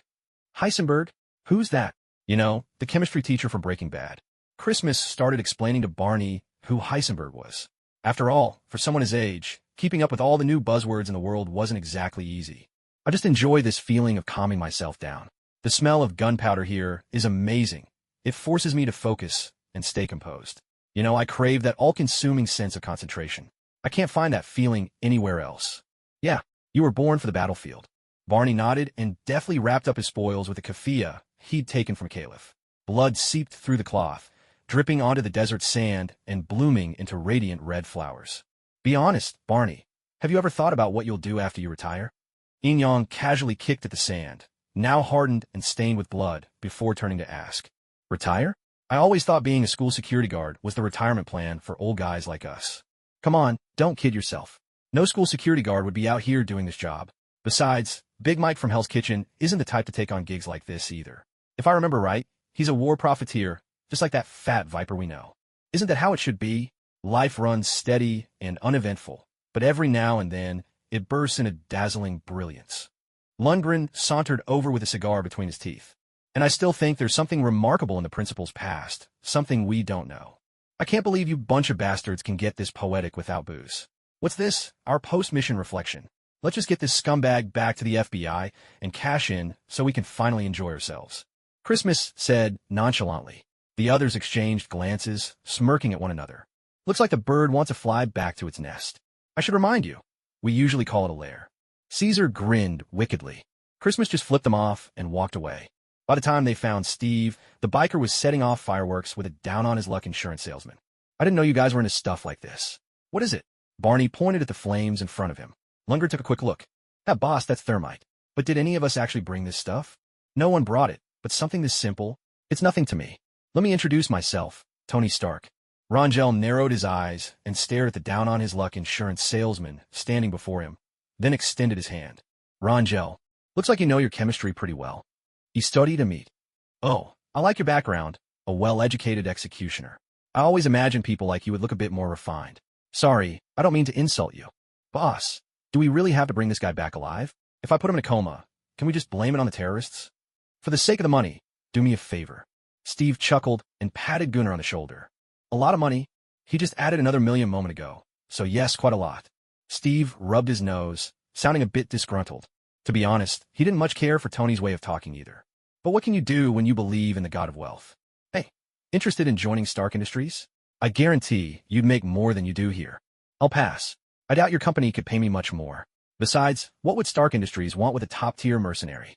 Heisenberg? Who's that? You know, the chemistry teacher from Breaking Bad. Christmas started explaining to Barney who Heisenberg was. After all, for someone his age, keeping up with all the new buzzwords in the world wasn't exactly easy. I just enjoy this feeling of calming myself down. The smell of gunpowder here is amazing. It forces me to focus and stay composed. You know, I crave that all-consuming sense of concentration. I can't find that feeling anywhere else. Yeah, you were born for the battlefield. Barney nodded and deftly wrapped up his spoils with a keffiyeh he'd taken from Caliph. Blood seeped through the cloth, dripping onto the desert sand and blooming into radiant red flowers. Be honest, Barney. Have you ever thought about what you'll do after you retire? Yin Yang casually kicked at the sand, now hardened and stained with blood, before turning to ask. Retire? I always thought being a school security guard was the retirement plan for old guys like us. Come on, don't kid yourself. No school security guard would be out here doing this job. Besides, Big Mike from Hell's Kitchen isn't the type to take on gigs like this either. If I remember right, he's a war profiteer, just like that fat viper we know. Isn't that how it should be? Life runs steady and uneventful, but every now and then, it bursts into dazzling brilliance. Lundgren sauntered over with a cigar between his teeth. And I still think there's something remarkable in the principal's past, something we don't know. I can't believe you bunch of bastards can get this poetic without booze. What's this? Our post-mission reflection. Let's just get this scumbag back to the FBI and cash in so we can finally enjoy ourselves. Christmas said nonchalantly. The others exchanged glances, smirking at one another. Looks like the bird wants to fly back to its nest. I should remind you, we usually call it a lair. Caesar grinned wickedly. Christmas just flipped them off and walked away. By the time they found Steve, the biker was setting off fireworks with a down-on-his-luck insurance salesman. I didn't know you guys were into stuff like this. What is it? Barney pointed at the flames in front of him. Lundgren took a quick look. Boss, that's thermite. But did any of us actually bring this stuff? No one brought it, but something this simple? It's nothing to me. Let me introduce myself, Tony Stark. Rangel narrowed his eyes and stared at the down-on-his-luck insurance salesman standing before him, then extended his hand. Rangel, looks like you know your chemistry pretty well. He studied a meat. Oh, I like your background, a well-educated executioner. I always imagined people like you would look a bit more refined. Sorry, I don't mean to insult you. Boss, do we really have to bring this guy back alive? If I put him in a coma, can we just blame it on the terrorists? For the sake of the money, do me a favor. Steve chuckled and patted Gunnar on the shoulder. A lot of money. He just added another million a moment ago. So yes, quite a lot. Steve rubbed his nose, sounding a bit disgruntled. To be honest, he didn't much care for Tony's way of talking either. But what can you do when you believe in the god of wealth? Hey, interested in joining Stark Industries? I guarantee you'd make more than you do here. I'll pass. I doubt your company could pay me much more. Besides, what would Stark Industries want with a top-tier mercenary?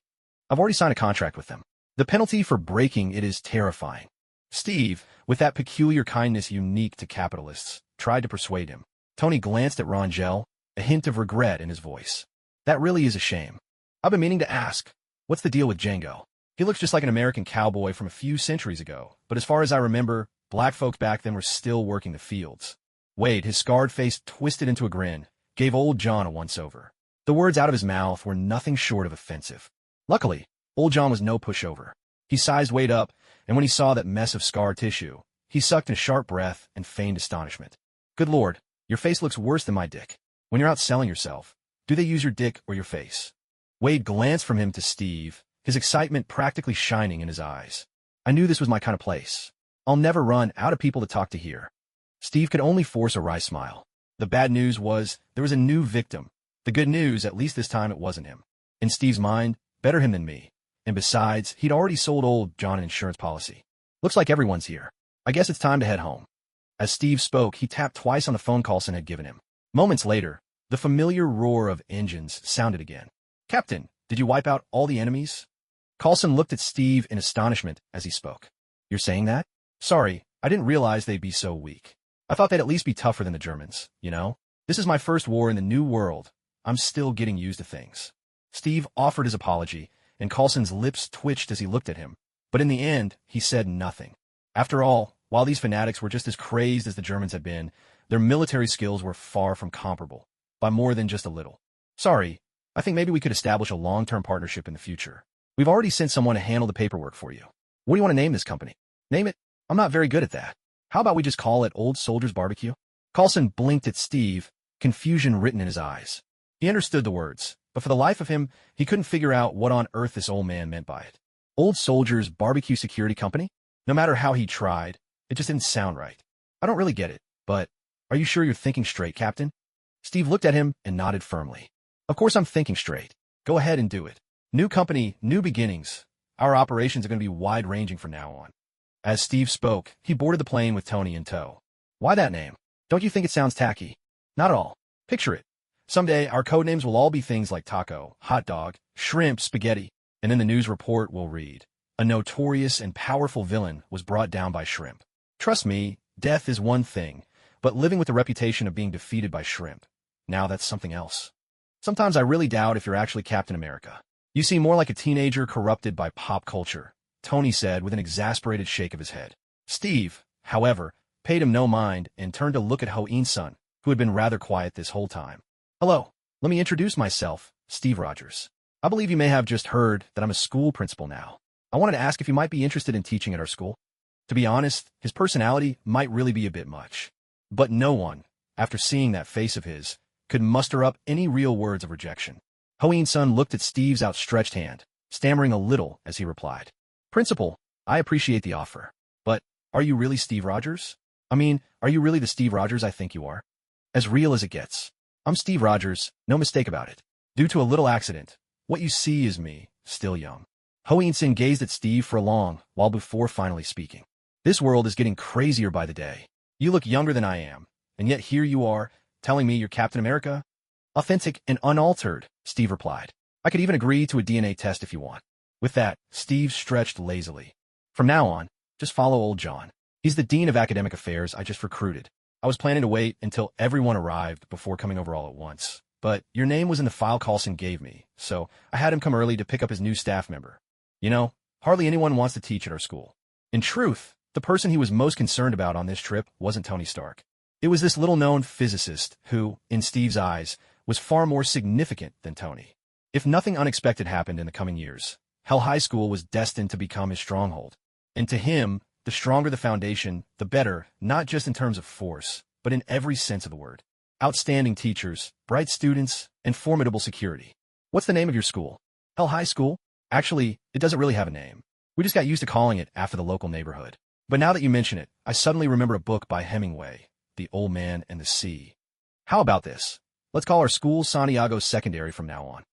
I've already signed a contract with them. The penalty for breaking it is terrifying. Steve, with that peculiar kindness unique to capitalists, tried to persuade him. Tony glanced at Rangel, a hint of regret in his voice. That really is a shame. I've been meaning to ask, what's the deal with Django? He looks just like an American cowboy from a few centuries ago, but as far as I remember, black folks back then were still working the fields. Wade, his scarred face twisted into a grin, gave old John a once-over. The words out of his mouth were nothing short of offensive. Luckily, old John was no pushover. He sized Wade up, and when he saw that mess of scar tissue, He sucked in a sharp breath and feigned astonishment. Good Lord, your face looks worse than my dick. When you're out selling yourself, do they use your dick or your face? Wade glanced from him to Steve, his excitement practically shining in his eyes. I knew this was my kind of place. I'll never run out of people to talk to here. Steve could only force a wry smile. The bad news was there was a new victim. The good news, at least this time, it wasn't him. In Steve's mind, better him than me. And besides, he'd already sold old John an insurance policy. Looks like everyone's here. I guess it's time to head home. As Steve spoke, he tapped twice on the phone Coulson had given him. Moments later, the familiar roar of engines sounded again. Captain, did you wipe out all the enemies? Coulson looked at Steve in astonishment as he spoke. You're saying that? Sorry, I didn't realize they'd be so weak. I thought they'd at least be tougher than the Germans, you know? This is my first war in the new world. I'm still getting used to things. Steve offered his apology, and Coulson's lips twitched as he looked at him. But in the end, he said nothing. After all, while these fanatics were just as crazed as the Germans had been, their military skills were far from comparable, by more than just a little. Sorry, I think maybe we could establish a long-term partnership in the future. We've already sent someone to handle the paperwork for you. What do you want to name this company? Name it? I'm not very good at that. How about we just call it Old Soldier's Barbecue? Coulson blinked at Steve, confusion written in his eyes. He understood the words, but for the life of him, he couldn't figure out what on earth this old man meant by it. Old Soldier's Barbecue Security Company? No matter how he tried, it just didn't sound right. I don't really get it, but are you sure you're thinking straight, Captain? Steve looked at him and nodded firmly. Of course I'm thinking straight. Go ahead and do it. New company, new beginnings. Our operations are going to be wide-ranging from now on. As Steve spoke, he boarded the plane with Tony in tow. Why that name? Don't you think it sounds tacky? Not at all. Picture it. Someday, our code names will all be things like taco, hot dog, shrimp, spaghetti, and in the news report we'll read, a notorious and powerful villain was brought down by shrimp. Trust me, death is one thing, but living with the reputation of being defeated by shrimp, now that's something else. Sometimes I really doubt if you're actually Captain America. You seem more like a teenager corrupted by pop culture, Tony said with an exasperated shake of his head. Steve, however, paid him no mind and turned to look at Ho-In-sun, who had been rather quiet this whole time. Hello, let me introduce myself, Steve Rogers. I believe you may have just heard that I'm a school principal now. I wanted to ask if you might be interested in teaching at our school. To be honest, his personality might really be a bit much. But no one, after seeing that face of his, could muster up any real words of rejection. Ho-In-sun looked at Steve's outstretched hand, stammering a little as he replied. Principal, I appreciate the offer. But are you really Steve Rogers? I mean, are you really the Steve Rogers I think you are? As real as it gets. I'm Steve Rogers, no mistake about it. Due to a little accident, what you see is me, still young. Ho-In-sun gazed at Steve for a long while before finally speaking. This world is getting crazier by the day. You look younger than I am, and yet here you are, telling me you're Captain America? Authentic and unaltered, Steve replied. I could even agree to a DNA test if you want. With that, Steve stretched lazily. From now on, just follow old John. He's the Dean of Academic Affairs I just recruited. I was planning to wait until everyone arrived before coming over all at once. But your name was in the file Coulson gave me, so I had him come early to pick up his new staff member. You know, hardly anyone wants to teach at our school. In truth, the person he was most concerned about on this trip wasn't Tony Stark. It was this little-known physicist who, in Steve's eyes, was far more significant than Tony. If nothing unexpected happened in the coming years, Hell High School was destined to become his stronghold. And to him, the stronger the foundation, the better, not just in terms of force, but in every sense of the word. Outstanding teachers, bright students, and formidable security. What's the name of your school? Hell High School? Actually, it doesn't really have a name. We just got used to calling it after the local neighborhood. But now that you mention it, I suddenly remember a book by Hemingway, The Old Man and the Sea. How about this? Let's call our school Santiago Secondary from now on.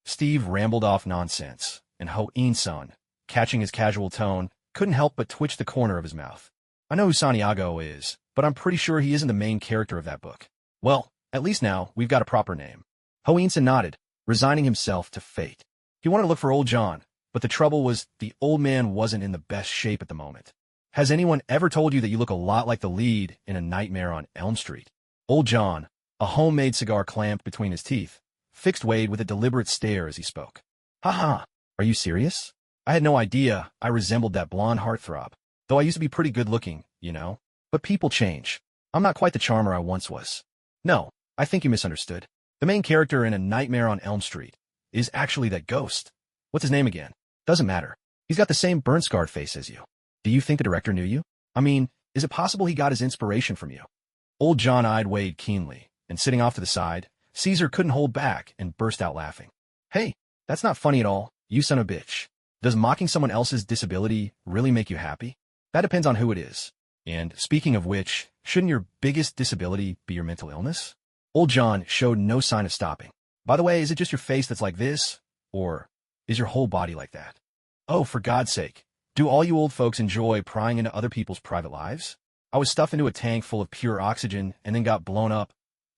Steve rambled off nonsense, and Ho-In-sun, catching his casual tone, couldn't help but twitch the corner of his mouth. I know who Santiago is, but I'm pretty sure he isn't the main character of that book. Well, at least now we've got a proper name. Ho-In-sun nodded, resigning himself to fate. He wanted to look for old John, but the trouble was the old man wasn't in the best shape at the moment. Has anyone ever told you that you look a lot like the lead in A Nightmare on Elm Street? Old John, a homemade cigar clamped between his teeth, fixed Wade with a deliberate stare as he spoke. Ha, are you serious? I had no idea I resembled that blonde heartthrob, though I used to be pretty good-looking, you know. But people change. I'm not quite the charmer I once was. No, I think you misunderstood. The main character in A Nightmare on Elm Street is actually that ghost. What's his name again? Doesn't matter. He's got the same burn-scarred face as you. Do you think the director knew you? I mean, Is it possible he got his inspiration from you? Old John eyed Wade keenly, and sitting off to the side, Caesar couldn't hold back and burst out laughing. Hey, that's not funny at all, you son of a bitch. Does mocking someone else's disability really make you happy? That depends on who it is. And speaking of which, shouldn't your biggest disability be your mental illness? Old John showed no sign of stopping. By the way, is it just your face that's like this? Or is your whole body like that? Oh, for God's sake, do all you old folks enjoy prying into other people's private lives? I was stuffed into a tank full of pure oxygen and then got blown up.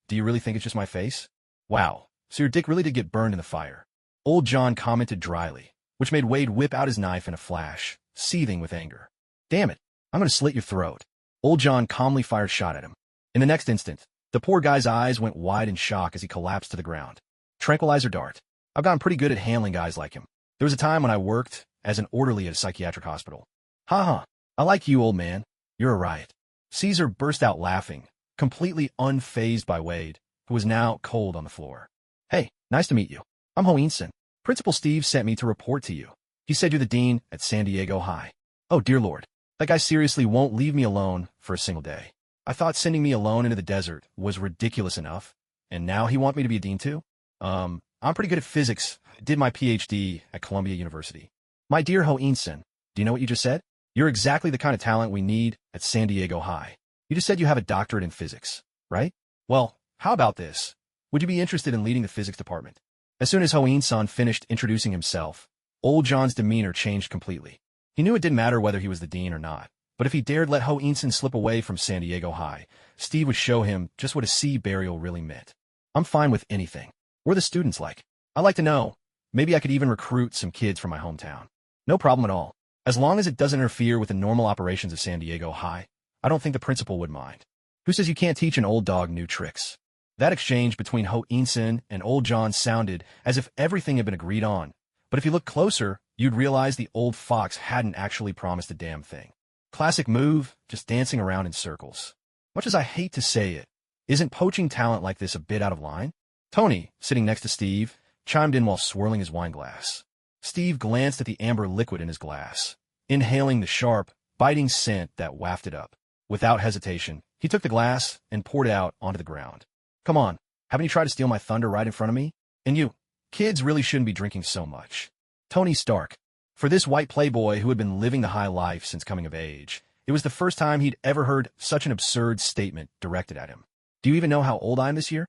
Do you really think it's just my face? Wow, so your dick really did get burned in the fire. Old John commented dryly, which made Wade whip out his knife in a flash, seething with anger. Damn it, I'm going to slit your throat. Old John calmly fired a shot at him. In the next instant, the poor guy's eyes went wide in shock as he collapsed to the ground. Tranquilizer dart. I've gotten pretty good at handling guys like him. There was a time when I worked as an orderly at a psychiatric hospital. Ha, I like you, old man. You're a riot. Caesar burst out laughing, completely unfazed by Wade, who was now cold on the floor. Hey, nice to meet you. I'm Hoenson. Principal Steve sent me to report to you. He said you're the dean at San Diego High. Oh, dear Lord. That guy seriously won't leave me alone for a single day. I thought sending me alone into the desert was ridiculous enough, and now he wants me to be a dean too? I'm pretty good at physics. I did my PhD at Columbia University. My dear Hoenson, do you know what you just said? You're exactly the kind of talent we need at San Diego High. You just said you have a doctorate in physics, right? Well, how about this? Would you be interested in leading the physics department? As soon as Hoenson finished introducing himself, Old John's demeanor changed completely. He knew it didn't matter whether he was the dean or not, but if he dared let Hoenson slip away from San Diego High, Steve would show him just what a sea burial really meant. I'm fine with anything. What are the students like? I'd like to know. Maybe I could even recruit some kids from my hometown. No problem at all. As long as it doesn't interfere with the normal operations of San Diego High, I don't think the principal would mind. Who says you can't teach an old dog new tricks? That exchange between Hoenson and Old John sounded as if everything had been agreed on, but if you look closer, you'd realize the old fox hadn't actually promised a damn thing. Classic move, just dancing around in circles. Much as I hate to say it, isn't poaching talent like this a bit out of line? Tony, sitting next to Steve, chimed in while swirling his wine glass. Steve glanced at the amber liquid in his glass, inhaling the sharp, biting scent that wafted up. Without hesitation, he took the glass and poured it out onto the ground. Come on, haven't you tried to steal my thunder right in front of me? And you, kids really shouldn't be drinking so much. Tony Stark. For this white playboy who had been living the high life since coming of age, it was the first time he'd ever heard such an absurd statement directed at him. Do you even know how old I am this year?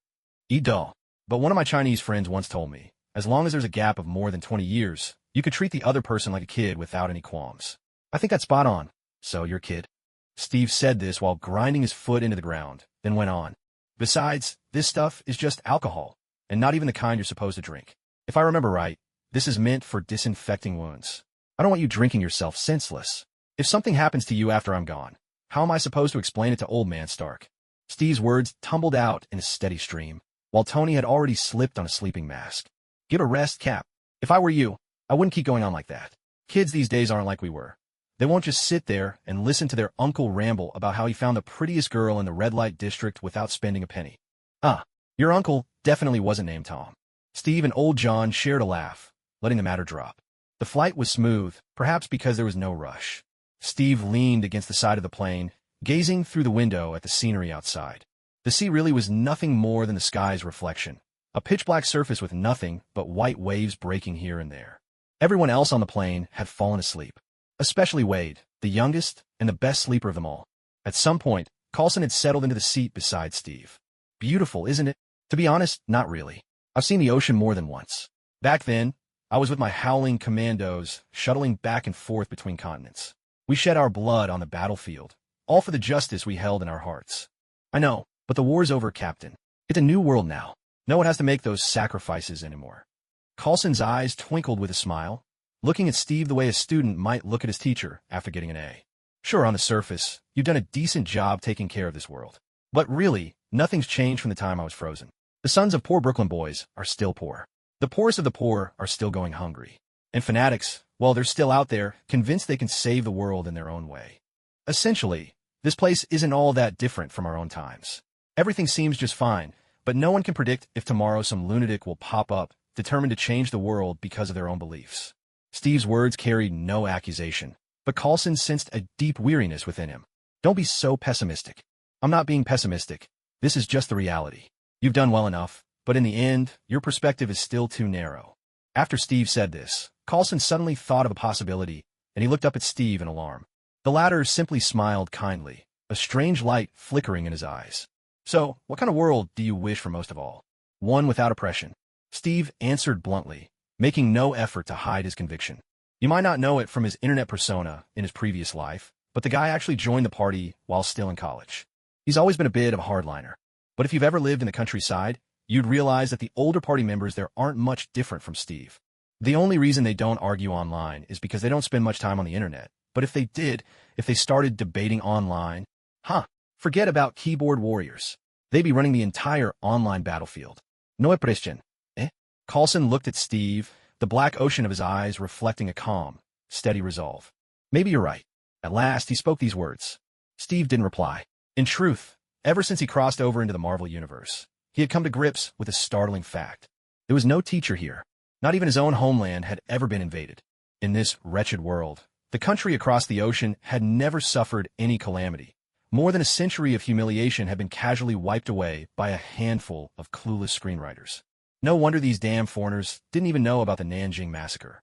Eat dull. But one of my Chinese friends once told me, as long as there's a gap of more than 20 years, you could treat the other person like a kid without any qualms. I think that's spot on. So you're a kid? Steve said this while grinding his foot into the ground, then went on. Besides, this stuff is just alcohol, and not even the kind you're supposed to drink. If I remember right, this is meant for disinfecting wounds. I don't want you drinking yourself senseless. If something happens to you after I'm gone, how am I supposed to explain it to old man Stark? Steve's words tumbled out in a steady stream, while Tony had already slipped on a sleeping mask. Give a rest, Cap. If I were you, I wouldn't keep going on like that. Kids these days aren't like we were. They won't just sit there and listen to their uncle ramble about how he found the prettiest girl in the red light district without spending a penny. Ah, your uncle definitely wasn't named Tom. Steve and Old John shared a laugh, letting the matter drop. The flight was smooth, perhaps because there was no rush. Steve leaned against the side of the plane, gazing through the window at the scenery outside. The sea really was nothing more than the sky's reflection, a pitch-black surface with nothing but white waves breaking here and there. Everyone else on the plane had fallen asleep, especially Wade, the youngest and the best sleeper of them all. At some point, Carlson had settled into the seat beside Steve. Beautiful, isn't it? To be honest, not really. I've seen the ocean more than once. Back then, I was with my howling commandos, shuttling back and forth between continents. We shed our blood on the battlefield, all for the justice we held in our hearts. I know, but the war's over, Captain. It's a new world now. No one has to make those sacrifices anymore. Carlson's eyes twinkled with a smile, looking at Steve the way a student might look at his teacher after getting an A. Sure, on the surface, you've done a decent job taking care of this world. But really, nothing's changed from the time I was frozen. The sons of poor Brooklyn boys are still poor. The poorest of the poor are still going hungry. And fanatics, well, they're still out there, convinced they can save the world in their own way. Essentially, this place isn't all that different from our own times. Everything seems just fine, but no one can predict if tomorrow some lunatic will pop up, determined to change the world because of their own beliefs. Steve's words carried no accusation, but Carlson sensed a deep weariness within him. Don't be so pessimistic. I'm not being pessimistic. This is just the reality. You've done well enough, but in the end, your perspective is still too narrow. After Steve said this, Carlson suddenly thought of a possibility, and he looked up at Steve in alarm. The latter simply smiled kindly, a strange light flickering in his eyes. So, what kind of world do you wish for most of all? One without oppression. Steve answered bluntly, making no effort to hide his conviction. You might not know it from his internet persona in his previous life, but the guy actually joined the party while still in college. He's always been a bit of a hardliner. But if you've ever lived in the countryside, you'd realize that the older party members there aren't much different from Steve. The only reason they don't argue online is because they don't spend much time on the internet. But if they did, if they started debating online, forget about keyboard warriors. They'd be running the entire online battlefield. No question. Carlson looked at Steve, the black ocean of his eyes reflecting a calm, steady resolve. Maybe you're right. At last, he spoke these words. Steve didn't reply. In truth, ever since he crossed over into the Marvel Universe, he had come to grips with a startling fact. There was no teacher here. Not even his own homeland had ever been invaded. In this wretched world, the country across the ocean had never suffered any calamity. More than a century of humiliation had been casually wiped away by a handful of clueless screenwriters. No wonder these damn foreigners didn't even know about the Nanjing massacre.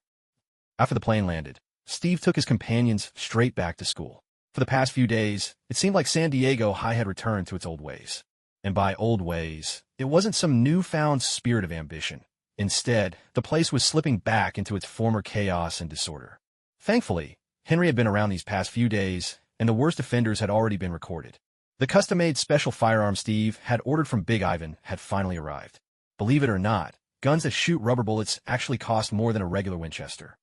After the plane landed, Steve took his companions straight back to school. For the past few days, it seemed like San Diego High had returned to its old ways. And by old ways, it wasn't some newfound spirit of ambition. Instead, the place was slipping back into its former chaos and disorder. Thankfully, Henry had been around these past few days, and the worst offenders had already been recorded. The custom-made special firearm Steve had ordered from Big Ivan had finally arrived. Believe it or not, guns that shoot rubber bullets actually cost more than a regular Winchester.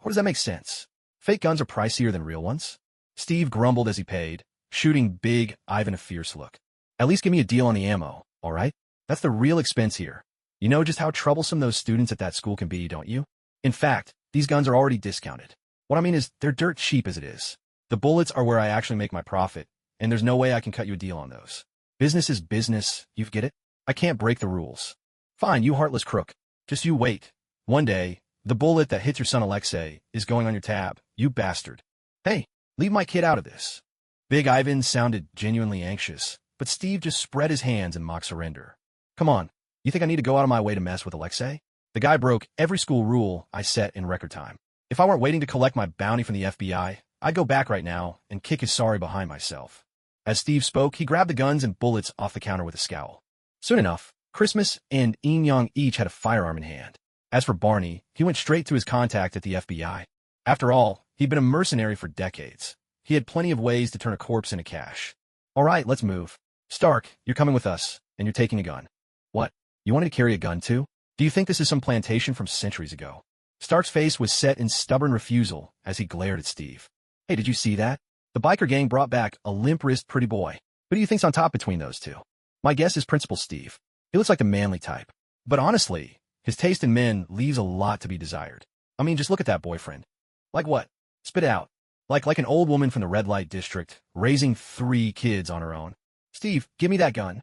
Or does that make sense? Fake guns are pricier than real ones? Steve grumbled as he paid, shooting Big Ivan a fierce look. At least give me a deal on the ammo, all right? That's the real expense here. You know just how troublesome those students at that school can be, don't you? In fact, these guns are already discounted. What I mean is, they're dirt cheap as it is. The bullets are where I actually make my profit, and there's no way I can cut you a deal on those. Business is business, you get it? I can't break the rules. Fine, you heartless crook. Just you wait. One day, the bullet that hits your son Alexei is going on your tab, you bastard. Hey, leave my kid out of this. Big Ivan sounded genuinely anxious, but Steve just spread his hands in mock surrender. Come on, you think I need to go out of my way to mess with Alexei? The guy broke every school rule I set in record time. If I weren't waiting to collect my bounty from the FBI, I'd go back right now and kick his sorry behind myself. As Steve spoke, he grabbed the guns and bullets off the counter with a scowl. Soon enough, Christmas and Eun-Young each had a firearm in hand. As for Barney, he went straight to his contact at the FBI. After all, he'd been a mercenary for decades. He had plenty of ways to turn a corpse into cash. All right, let's move. Stark, you're coming with us, and you're taking a gun. What? You wanted to carry a gun too? Do you think this is some plantation from centuries ago? Stark's face was set in stubborn refusal as he glared at Steve. Hey, did you see that? The biker gang brought back a limp-wrist pretty boy. Who do you think's on top between those two? My guess is Principal Steve. He looks like the manly type. But honestly, his taste in men leaves a lot to be desired. I mean, just look at that boyfriend. Like what? Spit it out. Like an old woman from the red light district, raising 3 kids on her own. Steve, give me that gun.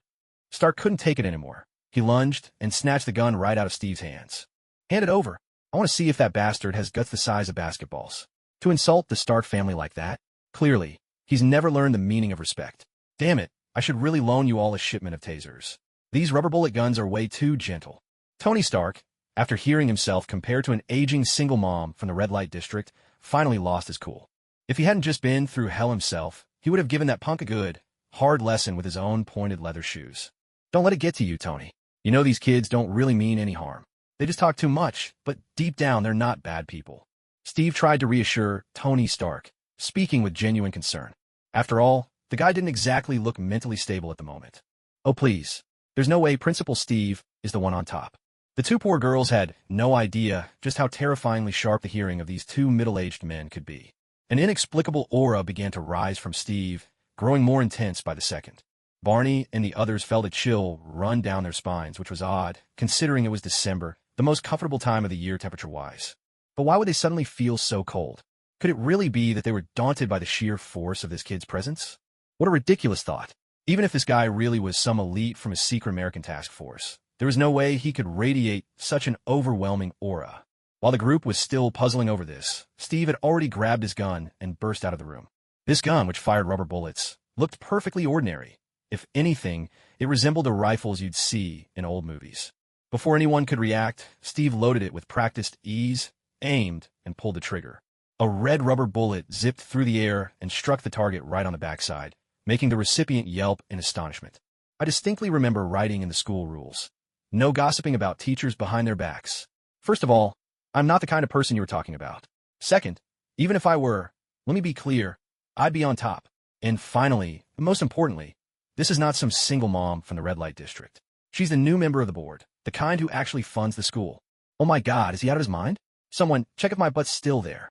Stark couldn't take it anymore. He lunged and snatched the gun right out of Steve's hands. Hand it over. I want to see if that bastard has guts the size of basketballs. To insult the Stark family like that? Clearly, he's never learned the meaning of respect. Damn it, I should really loan you all a shipment of tasers. These rubber bullet guns are way too gentle. Tony Stark, after hearing himself compared to an aging single mom from the red light district, finally lost his cool. If he hadn't just been through hell himself, he would have given that punk a good, hard lesson with his own pointed leather shoes. Don't let it get to you, Tony. You know these kids don't really mean any harm. They just talk too much, but deep down they're not bad people. Steve tried to reassure Tony Stark, speaking with genuine concern. After all, the guy didn't exactly look mentally stable at the moment. Oh please, there's no way Principal Steve is the one on top. The 2 poor girls had no idea just how terrifyingly sharp the hearing of these 2 middle-aged men could be. An inexplicable aura began to rise from Steve, growing more intense by the second. Barney and the others felt a chill run down their spines, which was odd, considering it was December, the most comfortable time of the year temperature-wise. But why would they suddenly feel so cold? Could it really be that they were daunted by the sheer force of this kid's presence? What a ridiculous thought. Even if this guy really was some elite from a secret American task force, there was no way he could radiate such an overwhelming aura. While the group was still puzzling over this, Steve had already grabbed his gun and burst out of the room. This gun, which fired rubber bullets, looked perfectly ordinary. If anything, it resembled the rifles you'd see in old movies. Before anyone could react, Steve loaded it with practiced ease, aimed, and pulled the trigger. A red rubber bullet zipped through the air and struck the target right on the backside, making the recipient yelp in astonishment. I distinctly remember writing in the school rules. No gossiping about teachers behind their backs. First of all, I'm not the kind of person you were talking about. Second, even if I were, let me be clear, I'd be on top. And finally, and most importantly, this is not some single mom from the red light district. She's the new member of the board, the kind who actually funds the school. Oh my God, is he out of his mind? Someone, check if my butt's still there.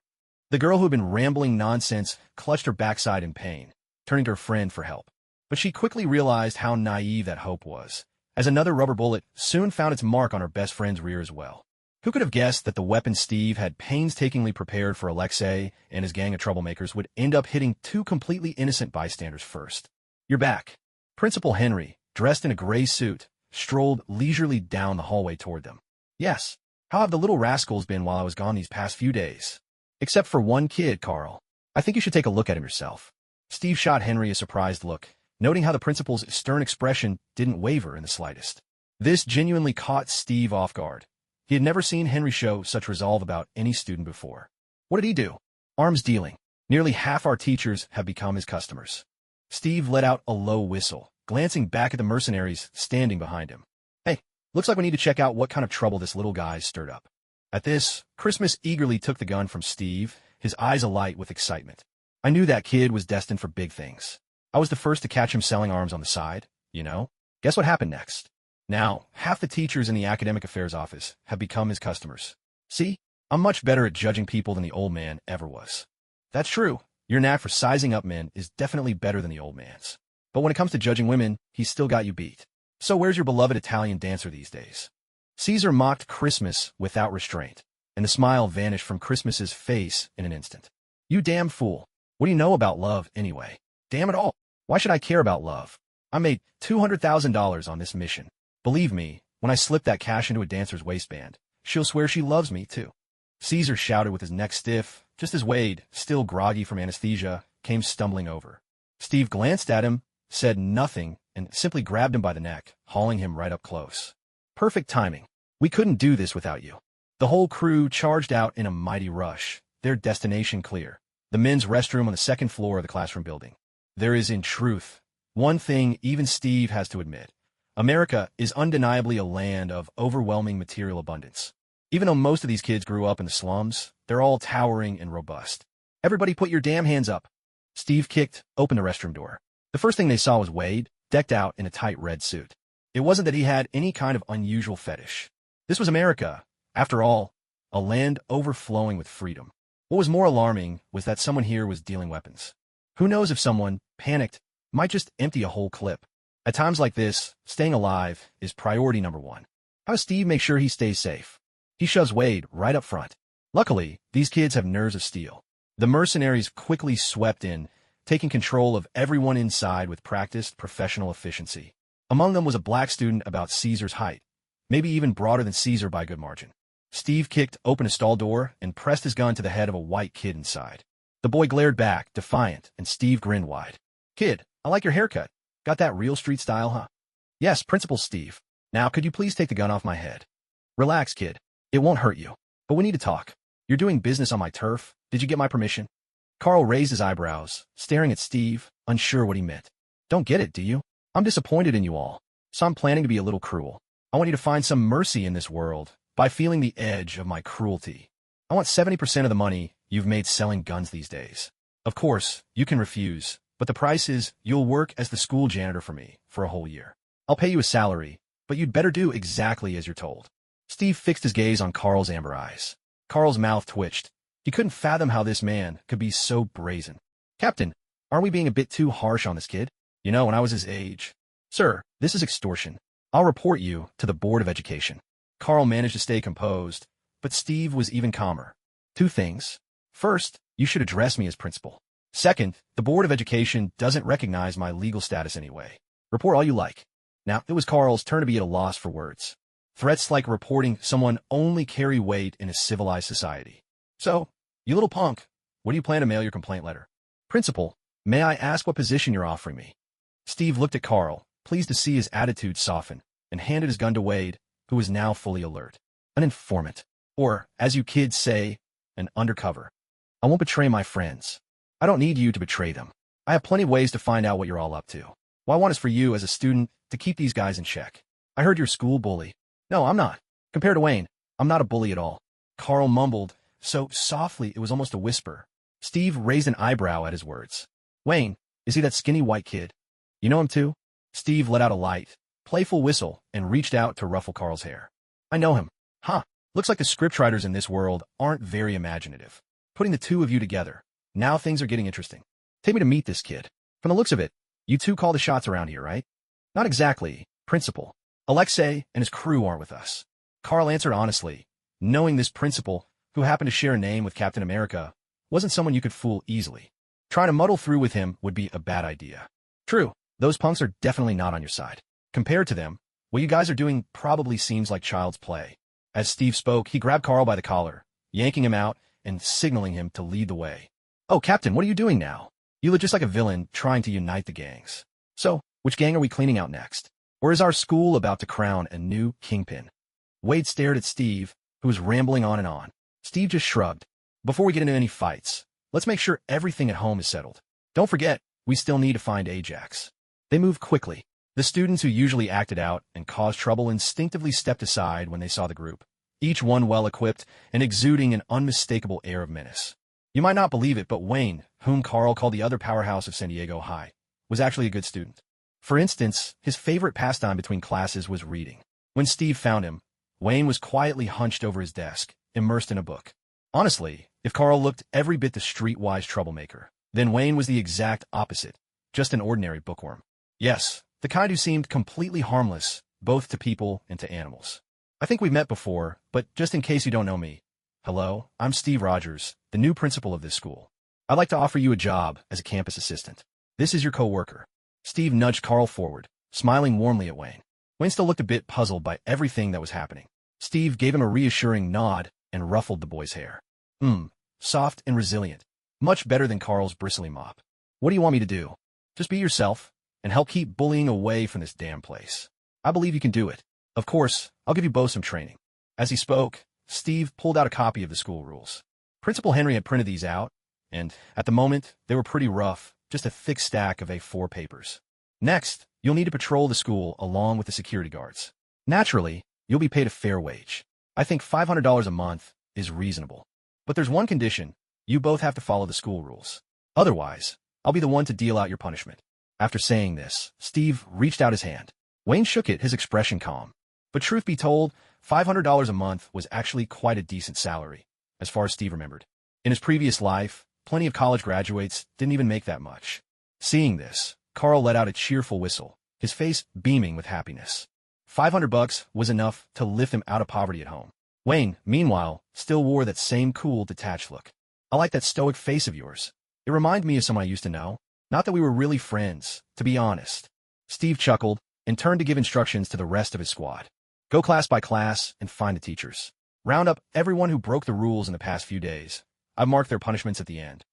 The girl who had been rambling nonsense clutched her backside in pain, turning to her friend for help. But she quickly realized how naive that hope was, as another rubber bullet soon found its mark on her best friend's rear as well. Who could have guessed that the weapon Steve had painstakingly prepared for Alexei and his gang of troublemakers would end up hitting two completely innocent bystanders first? You're back. Principal Henry, dressed in a gray suit, strolled leisurely down the hallway toward them. Yes, how have the little rascals been while I was gone these past few days? Except for one kid, Carl. I think you should take a look at him yourself. Steve shot Henry a surprised look, noting how the principal's stern expression didn't waver in the slightest. This genuinely caught Steve off guard. He had never seen Henry show such resolve about any student before. What did he do? Arms dealing. Nearly half our teachers have become his customers. Steve let out a low whistle, glancing back at the mercenaries standing behind him. Hey, looks like we need to check out what kind of trouble this little guy's stirred up. At this, Christmas eagerly took the gun from Steve, his eyes alight with excitement. I knew that kid was destined for big things. I was the first to catch him selling arms on the side, you know? Guess what happened next? Now, half the teachers in the academic affairs office have become his customers. See, I'm much better at judging people than the old man ever was. That's true. Your knack for sizing up men is definitely better than the old man's. But when it comes to judging women, he's still got you beat. So where's your beloved Italian dancer these days? Caesar mocked Christmas without restraint, and the smile vanished from Christmas's face in an instant. You damn fool. What do you know about love, anyway? Damn it all. Why should I care about love? I made $200,000 on this mission. Believe me, when I slip that cash into a dancer's waistband, she'll swear she loves me, too. Caesar shouted with his neck stiff, just as Wade, still groggy from anesthesia, came stumbling over. Steve glanced at him, said nothing, and simply grabbed him by the neck, hauling him right up close. Perfect timing. We couldn't do this without you. The whole crew charged out in a mighty rush, their destination clear, the men's restroom on the second floor of the classroom building. There is, in truth, one thing even Steve has to admit. America is undeniably a land of overwhelming material abundance. Even though most of these kids grew up in the slums, they're all towering and robust. Everybody put your damn hands up. Steve kicked open the restroom door. The first thing they saw was Wade, decked out in a tight red suit. It wasn't that he had any kind of unusual fetish. This was America, after all, a land overflowing with freedom. What was more alarming was that someone here was dealing weapons. Who knows if someone, panicked, might just empty a whole clip. At times like this, staying alive is priority number one. How does Steve make sure he stays safe? He shoves Wade right up front. Luckily, these kids have nerves of steel. The mercenaries quickly swept in, taking control of everyone inside with practiced professional efficiency. Among them was a black student about Caesar's height, maybe even broader than Caesar by a good margin. Steve kicked open a stall door and pressed his gun to the head of a white kid inside. The boy glared back, defiant, and Steve grinned wide. Kid, I like your haircut. Got that real street style, huh? Yes, Principal Steve. Now, could you please take the gun off my head? Relax, kid. It won't hurt you. But we need to talk. You're doing business on my turf. Did you get my permission? Carl raised his eyebrows, staring at Steve, unsure what he meant. Don't get it, do you? I'm disappointed in you all. So I'm planning to be a little cruel. I want you to find some mercy in this world by feeling the edge of my cruelty. I want 70% of the money you've made selling guns these days. Of course, you can refuse, but the price is you'll work as the school janitor for me for a whole year. I'll pay you a salary, but you'd better do exactly as you're told. Steve fixed his gaze on Carl's amber eyes. Carl's mouth twitched. He couldn't fathom how this man could be so brazen. Captain, aren't we being a bit too harsh on this kid? You know, when I was his age. Sir, this is extortion. I'll report you to the Board of Education. Carl managed to stay composed, but Steve was even calmer. Two things. First, you should address me as principal. Second, the Board of Education doesn't recognize my legal status anyway. Report all you like. Now, it was Carl's turn to be at a loss for words. Threats like reporting someone only carry weight in a civilized society. So, you little punk, what do you plan to mail your complaint letter? Principal, May I ask what position you're offering me? Steve looked at Carl, pleased to see his attitude soften, and handed his gun to Wade, who was now fully alert. An informant. Or, as you kids say, an undercover. I won't betray my friends. I don't need you to betray them. I have plenty of ways to find out what you're all up to. What I want is for you, as a student, to keep these guys in check. I heard you're school bully. No, I'm not. Compared to Wayne, I'm not a bully at all. Carl mumbled, so softly it was almost a whisper. Steve raised an eyebrow at his words. Wayne, is he that skinny white kid? You know him too? Steve let out a light, playful whistle and reached out to ruffle Carl's hair. I know him. Huh. Looks like the scriptwriters in this world aren't very imaginative. Putting the two of you together. Now things are getting interesting. Take me to meet this kid. From the looks of it, you two call the shots around here, right? Not exactly, Principal. Alexei and his crew aren't with us. Carl answered honestly, knowing this principal, who happened to share a name with Captain America, wasn't someone you could fool easily. Trying to muddle through with him would be a bad idea. True, those punks are definitely not on your side. Compared to them, what you guys are doing probably seems like child's play. As Steve spoke, he grabbed Carl by the collar, yanking him out and signaling him to lead the way. Oh, Captain, what are you doing now? You look just like a villain trying to unite the gangs. So, which gang are we cleaning out next? Or is our school about to crown a new kingpin? Wade stared at Steve, who was rambling on and on. Steve just shrugged. Before we get into any fights, let's make sure everything at home is settled. Don't forget, we still need to find Ajax. They moved quickly. The students who usually acted out and caused trouble instinctively stepped aside when they saw the group, each one well-equipped and exuding an unmistakable air of menace. You might not believe it, but Wayne, whom Carl called the other powerhouse of San Diego High, was actually a good student. For instance, his favorite pastime between classes was reading. When Steve found him, Wayne was quietly hunched over his desk, immersed in a book. Honestly, if Carl looked every bit the streetwise troublemaker, then Wayne was the exact opposite, just an ordinary bookworm. Yes, the kind who seemed completely harmless, both to people and to animals. I think we've met before, but just in case you don't know me, hello, I'm Steve Rogers, the new principal of this school. I'd like to offer you a job as a campus assistant. This is your co-worker. Steve nudged Carl forward, smiling warmly at Wayne. Wayne still looked a bit puzzled by everything that was happening. Steve gave him a reassuring nod and ruffled the boy's hair. Soft and resilient. Much better than Carl's bristly mop. What do you want me to do? Just be yourself and help keep bullying away from this damn place. I believe you can do it. Of course, I'll give you both some training. As he spoke, Steve pulled out a copy of the school rules. Principal Henry had printed these out, and at the moment, they were pretty rough, just a thick stack of A4 papers. Next, you'll need to patrol the school along with the security guards. Naturally, you'll be paid a fair wage. I think $500 a month is reasonable. But there's one condition. You both have to follow the school rules. Otherwise, I'll be the one to deal out your punishment. After saying this, Steve reached out his hand. Wayne shook it, his expression calm. But truth be told, $500 a month was actually quite a decent salary, as far as Steve remembered. In his previous life, plenty of college graduates didn't even make that much. Seeing this, Carl let out a cheerful whistle, his face beaming with happiness. $500 was enough to lift him out of poverty at home. Wayne, meanwhile, still wore that same cool, detached look. I like that stoic face of yours. It reminded me of someone I used to know. Not that we were really friends, to be honest. Steve chuckled and turned to give instructions to the rest of his squad. Go class by class and find the teachers. Round up everyone who broke the rules in the past few days. I've marked their punishments at the end.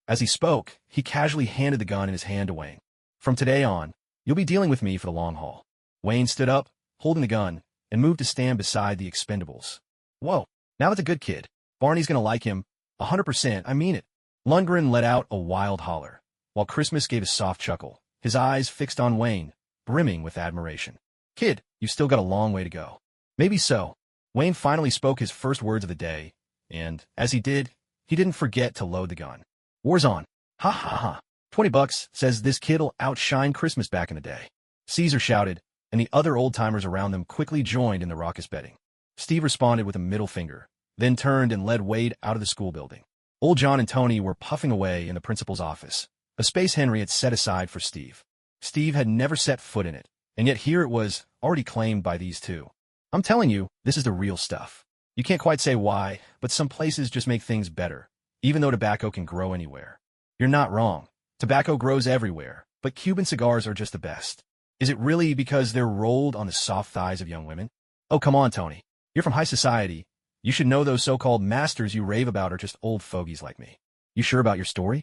As he spoke, he casually handed the gun in his hand to Wayne. From today on, you'll be dealing with me for the long haul. Wayne stood up, holding the gun, and moved to stand beside the expendables. Whoa, now that's a good kid. Barney's gonna like him. 100%, I mean it. Lundgren let out a wild holler, while Christmas gave a soft chuckle, his eyes fixed on Wayne, brimming with admiration. Kid, you've still got a long way to go. Maybe so. Wayne finally spoke his first words of the day, and, as he did, he didn't forget to load the gun. War's on. Ha ha ha. $20 says this kid'll outshine Christmas back in the day. Caesar shouted, and the other old-timers around them quickly joined in the raucous betting. Steve responded with a middle finger, then turned and led Wade out of the school building. Old John and Tony were puffing away in the principal's office, a space Henry had set aside for Steve. Steve had never set foot in it, and yet here it was, already claimed by these two. I'm telling you, this is the real stuff. You can't quite say why, but some places just make things better, even though tobacco can grow anywhere. You're not wrong. Tobacco grows everywhere, but Cuban cigars are just the best. Is it really because they're rolled on the soft thighs of young women? Oh, come on, Tony. You're from high society. You should know those so-called masters you rave about are just old fogies like me. You sure about your story?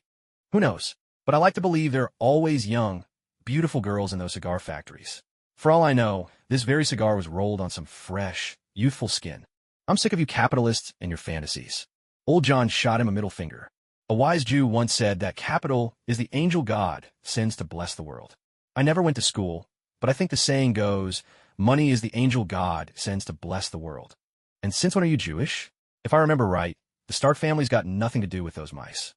Who knows? But I like to believe there are always young, beautiful girls in those cigar factories. For all I know, this very cigar was rolled on some fresh, youthful skin. I'm sick of you capitalists and your fantasies. Old John shot him a middle finger. A wise Jew once said that capital is the angel God sends to bless the world. I never went to school, but I think the saying goes, money is the angel God sends to bless the world. And since when are you Jewish? If I remember right, the Stark family's got nothing to do with those mice.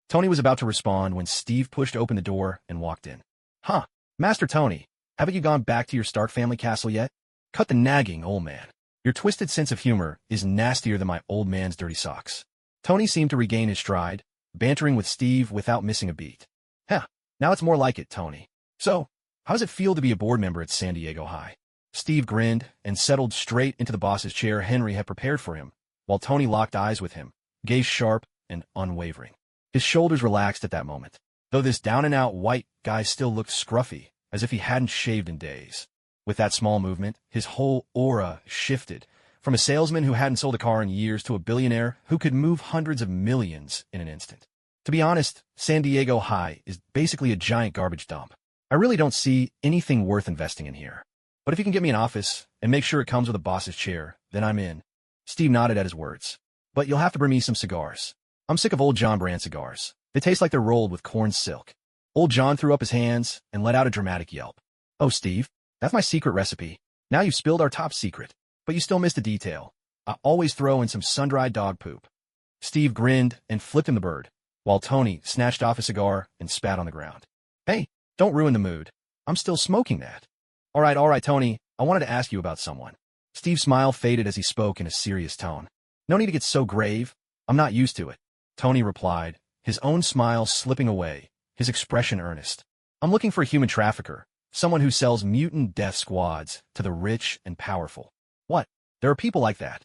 Tony was about to respond when Steve pushed open the door and walked in. Huh, Master Tony, haven't you gone back to your Stark family castle yet? Cut the nagging, old man. Your twisted sense of humor is nastier than my old man's dirty socks. Tony seemed to regain his stride, bantering with Steve without missing a beat. Huh, now it's more like it, Tony. So, how does it feel to be a board member at San Diego High? Steve grinned and settled straight into the boss's chair Henry had prepared for him, while Tony locked eyes with him, gaze sharp and unwavering. His shoulders relaxed at that moment, though this down-and-out white guy still looked scruffy, as if he hadn't shaved in days. With that small movement, his whole aura shifted, from a salesman who hadn't sold a car in years to a billionaire who could move hundreds of millions in an instant. To be honest, San Diego High is basically a giant garbage dump. I really don't see anything worth investing in here. But if you can get me an office and make sure it comes with a boss's chair, then I'm in. Steve nodded at his words. But you'll have to bring me some cigars. I'm sick of Old John brand cigars. They taste like they're rolled with corn silk. Old John threw up his hands and let out a dramatic yelp. Oh, Steve, that's my secret recipe. Now you've spilled our top secret. But you still missed a detail. I always throw in some sun-dried dog poop. Steve grinned and flipped him the bird, while Tony snatched off a cigar and spat on the ground. Hey, don't ruin the mood. I'm still smoking that. All right, Tony. I wanted to ask you about someone. Steve's smile faded as he spoke in a serious tone. No need to get so grave. I'm not used to it. Tony replied, his own smile slipping away, his expression earnest. I'm looking for a human trafficker, someone who sells mutant death squads to the rich and powerful. What? There are people like that?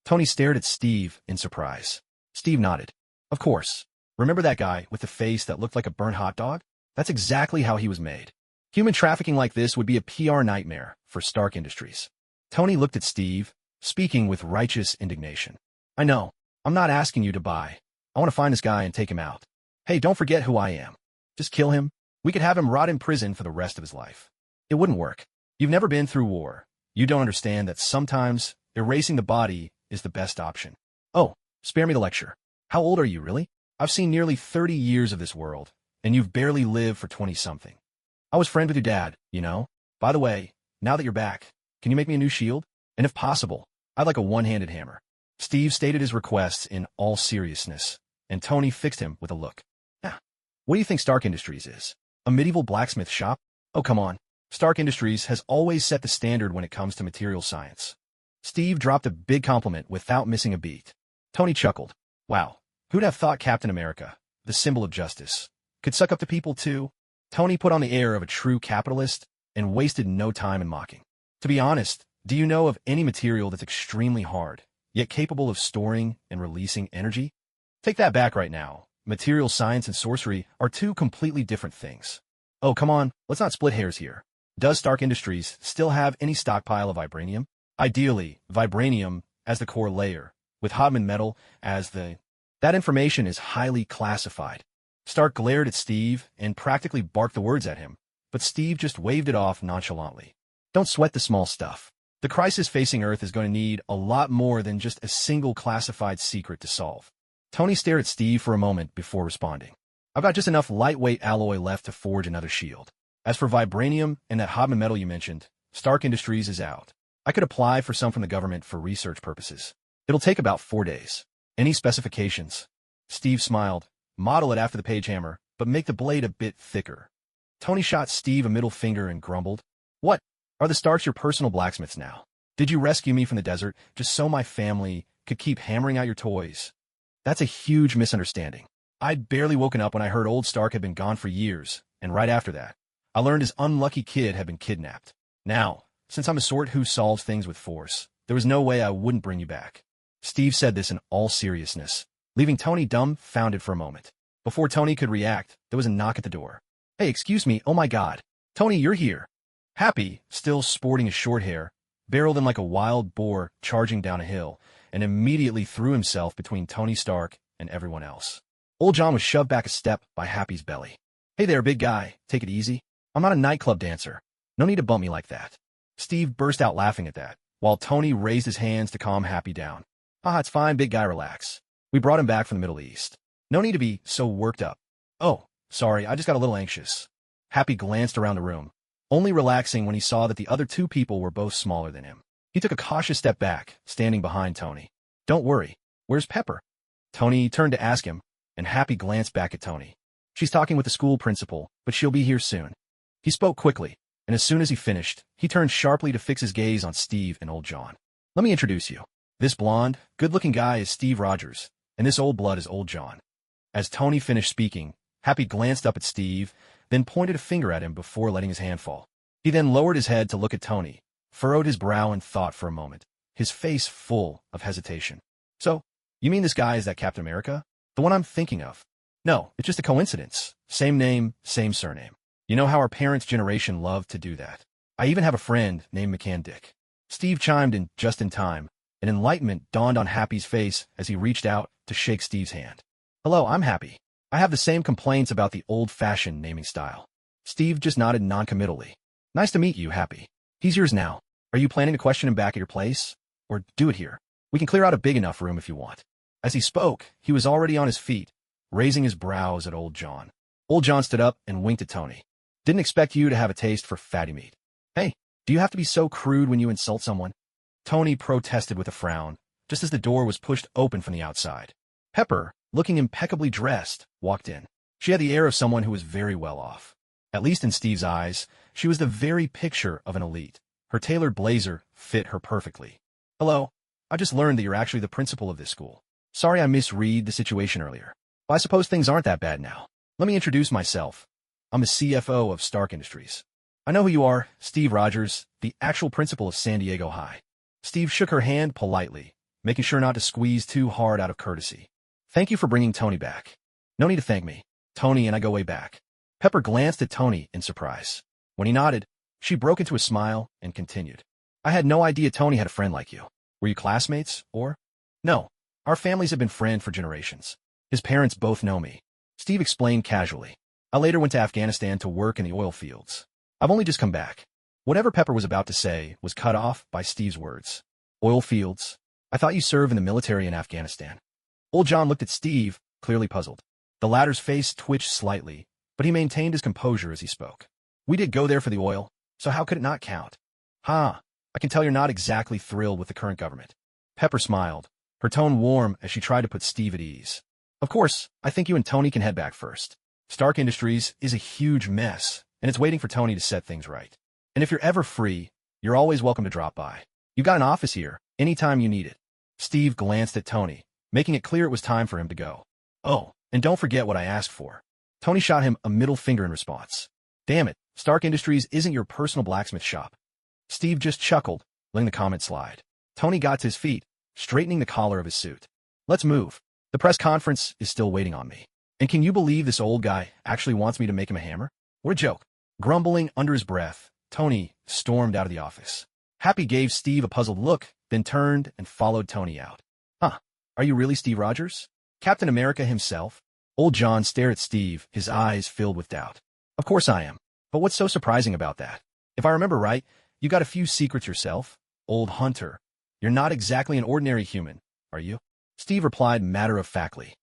Tony stared at Steve in surprise. Steve nodded. Of course. Remember that guy with the face that looked like a burnt hot dog? That's exactly how he was made. Human trafficking like this would be a PR nightmare for Stark Industries. Tony looked at Steve, speaking with righteous indignation. I know. I'm not asking you to buy. I want to find this guy and take him out. Hey, don't forget who I am. Just kill him. We could have him rot in prison for the rest of his life. It wouldn't work. You've never been through war. You don't understand that sometimes erasing the body is the best option. Oh, spare me the lecture. How old are you, really? I've seen nearly 30 years of this world, and you've barely lived for 20-something. I was friends with your dad, you know? By the way, now that you're back, can you make me a new shield? And if possible, I'd like a one-handed hammer. Steve stated his requests in all seriousness, and Tony fixed him with a look. Ah, what do you think Stark Industries is? A medieval blacksmith shop? Oh, come on. Stark Industries has always set the standard when it comes to material science. Steve dropped a big compliment without missing a beat. Tony chuckled. Wow, who'd have thought Captain America, the symbol of justice, could suck up to people too? Tony put on the air of a true capitalist and wasted no time in mocking. To be honest, do you know of any material that's extremely hard, yet capable of storing and releasing energy? Take that back right now. Material science and sorcery are two completely different things. Oh, come on, let's not split hairs here. Does Stark Industries still have any stockpile of vibranium? Ideally, vibranium as the core layer, with Hodman metal as the... That information is highly classified. Stark glared at Steve and practically barked the words at him, but Steve just waved it off nonchalantly. Don't sweat the small stuff. The crisis facing Earth is going to need a lot more than just a single classified secret to solve. Tony stared at Steve for a moment before responding. I've got just enough lightweight alloy left to forge another shield. As for vibranium and that Hodman metal you mentioned, Stark Industries is out. I could apply for some from the government for research purposes. It'll take about 4 days. Any specifications? Steve smiled. Model it after the page hammer, but make the blade a bit thicker. Tony shot Steve a middle finger and grumbled. What? Are the Starks your personal blacksmiths now? Did you rescue me from the desert just so my family could keep hammering out your toys? That's a huge misunderstanding. I'd barely woken up when I heard old Stark had been gone for years, and right after that, I learned his unlucky kid had been kidnapped. Now, since I'm the sort who solves things with force, there was no way I wouldn't bring you back. Steve said this in all seriousness, leaving Tony dumbfounded for a moment. Before Tony could react, there was a knock at the door. Hey, excuse me, oh my god. Tony, you're here. Happy, still sporting his short hair, barreled in like a wild boar charging down a hill, and immediately threw himself between Tony Stark and everyone else. Old John was shoved back a step by Happy's belly. Hey there, big guy. Take it easy. I'm not a nightclub dancer. No need to bump me like that. Steve burst out laughing at that, while Tony raised his hands to calm Happy down. Ah, it's fine, big guy, relax. We brought him back from the Middle East. No need to be so worked up. Oh, sorry, I just got a little anxious. Happy glanced around the room, only relaxing when he saw that the other two people were both smaller than him. He took a cautious step back, standing behind Tony. Don't worry. Where's Pepper? Tony turned to ask him, and Happy glanced back at Tony. She's talking with the school principal, but she'll be here soon. He spoke quickly, and as soon as he finished, he turned sharply to fix his gaze on Steve and old John. Let me introduce you. This blonde, good-looking guy is Steve Rogers, and this old blood is old John. As Tony finished speaking, Happy glanced up at Steve, then pointed a finger at him before letting his hand fall. He then lowered his head to look at Tony, furrowed his brow in thought for a moment, his face full of hesitation. So, you mean this guy is that Captain America? The one I'm thinking of? No, it's just a coincidence. Same name, same surname. You know how our parents' generation loved to do that. I even have a friend named McCann Dick. Steve chimed in just in time, and enlightenment dawned on Happy's face as he reached out to shake Steve's hand. Hello, I'm Happy. I have the same complaints about the old-fashioned naming style. Steve just nodded noncommittally. Nice to meet you, Happy. He's yours now. Are you planning to question him back at your place? Or do it here? We can clear out a big enough room if you want. As he spoke, he was already on his feet, raising his brows at old John. Old John stood up and winked at Tony. Didn't expect you to have a taste for fatty meat. Hey, do you have to be so crude when you insult someone? Tony protested with a frown, just as the door was pushed open from the outside. Pepper, looking impeccably dressed, walked in. She had the air of someone who was very well off. At least in Steve's eyes, she was the very picture of an elite. Her tailored blazer fit her perfectly. Hello, I just learned that you're actually the principal of this school. Sorry I misread the situation earlier. Well, I suppose things aren't that bad now. Let me introduce myself. I'm the CFO of Stark Industries. I know who you are, Steve Rogers, the actual principal of San Diego High. Steve shook her hand politely, making sure not to squeeze too hard out of courtesy. Thank you for bringing Tony back. No need to thank me. Tony and I go way back. Pepper glanced at Tony in surprise. When he nodded, she broke into a smile and continued. I had no idea Tony had a friend like you. Were you classmates, or? No, our families have been friends for generations. His parents both know me. Steve explained casually. I later went to Afghanistan to work in the oil fields. I've only just come back. Whatever Pepper was about to say was cut off by Steve's words. Oil fields? I thought you served in the military in Afghanistan. Old John looked at Steve, clearly puzzled. The latter's face twitched slightly, but he maintained his composure as he spoke. We did go there for the oil, so how could it not count? I can tell you're not exactly thrilled with the current government. Pepper smiled, her tone warm as she tried to put Steve at ease. Of course, I think you and Tony can head back first. Stark Industries is a huge mess, and it's waiting for Tony to set things right. And if you're ever free, you're always welcome to drop by. You've got an office here, anytime you need it. Steve glanced at Tony, making it clear it was time for him to go. Oh, and don't forget what I asked for. Tony shot him a middle finger in response. Damn it, Stark Industries isn't your personal blacksmith shop. Steve just chuckled, letting the comment slide. Tony got to his feet, straightening the collar of his suit. Let's move. The press conference is still waiting on me. And can you believe this old guy actually wants me to make him a hammer? What a joke. Grumbling under his breath, Tony stormed out of the office. Happy gave Steve a puzzled look, then turned and followed Tony out. Are you really Steve Rogers? Captain America himself? Old John stared at Steve, his eyes filled with doubt. Of course I am. But what's so surprising about that? If I remember right, you got a few secrets yourself. Old Hunter. You're not exactly an ordinary human, are you? Steve replied matter-of-factly.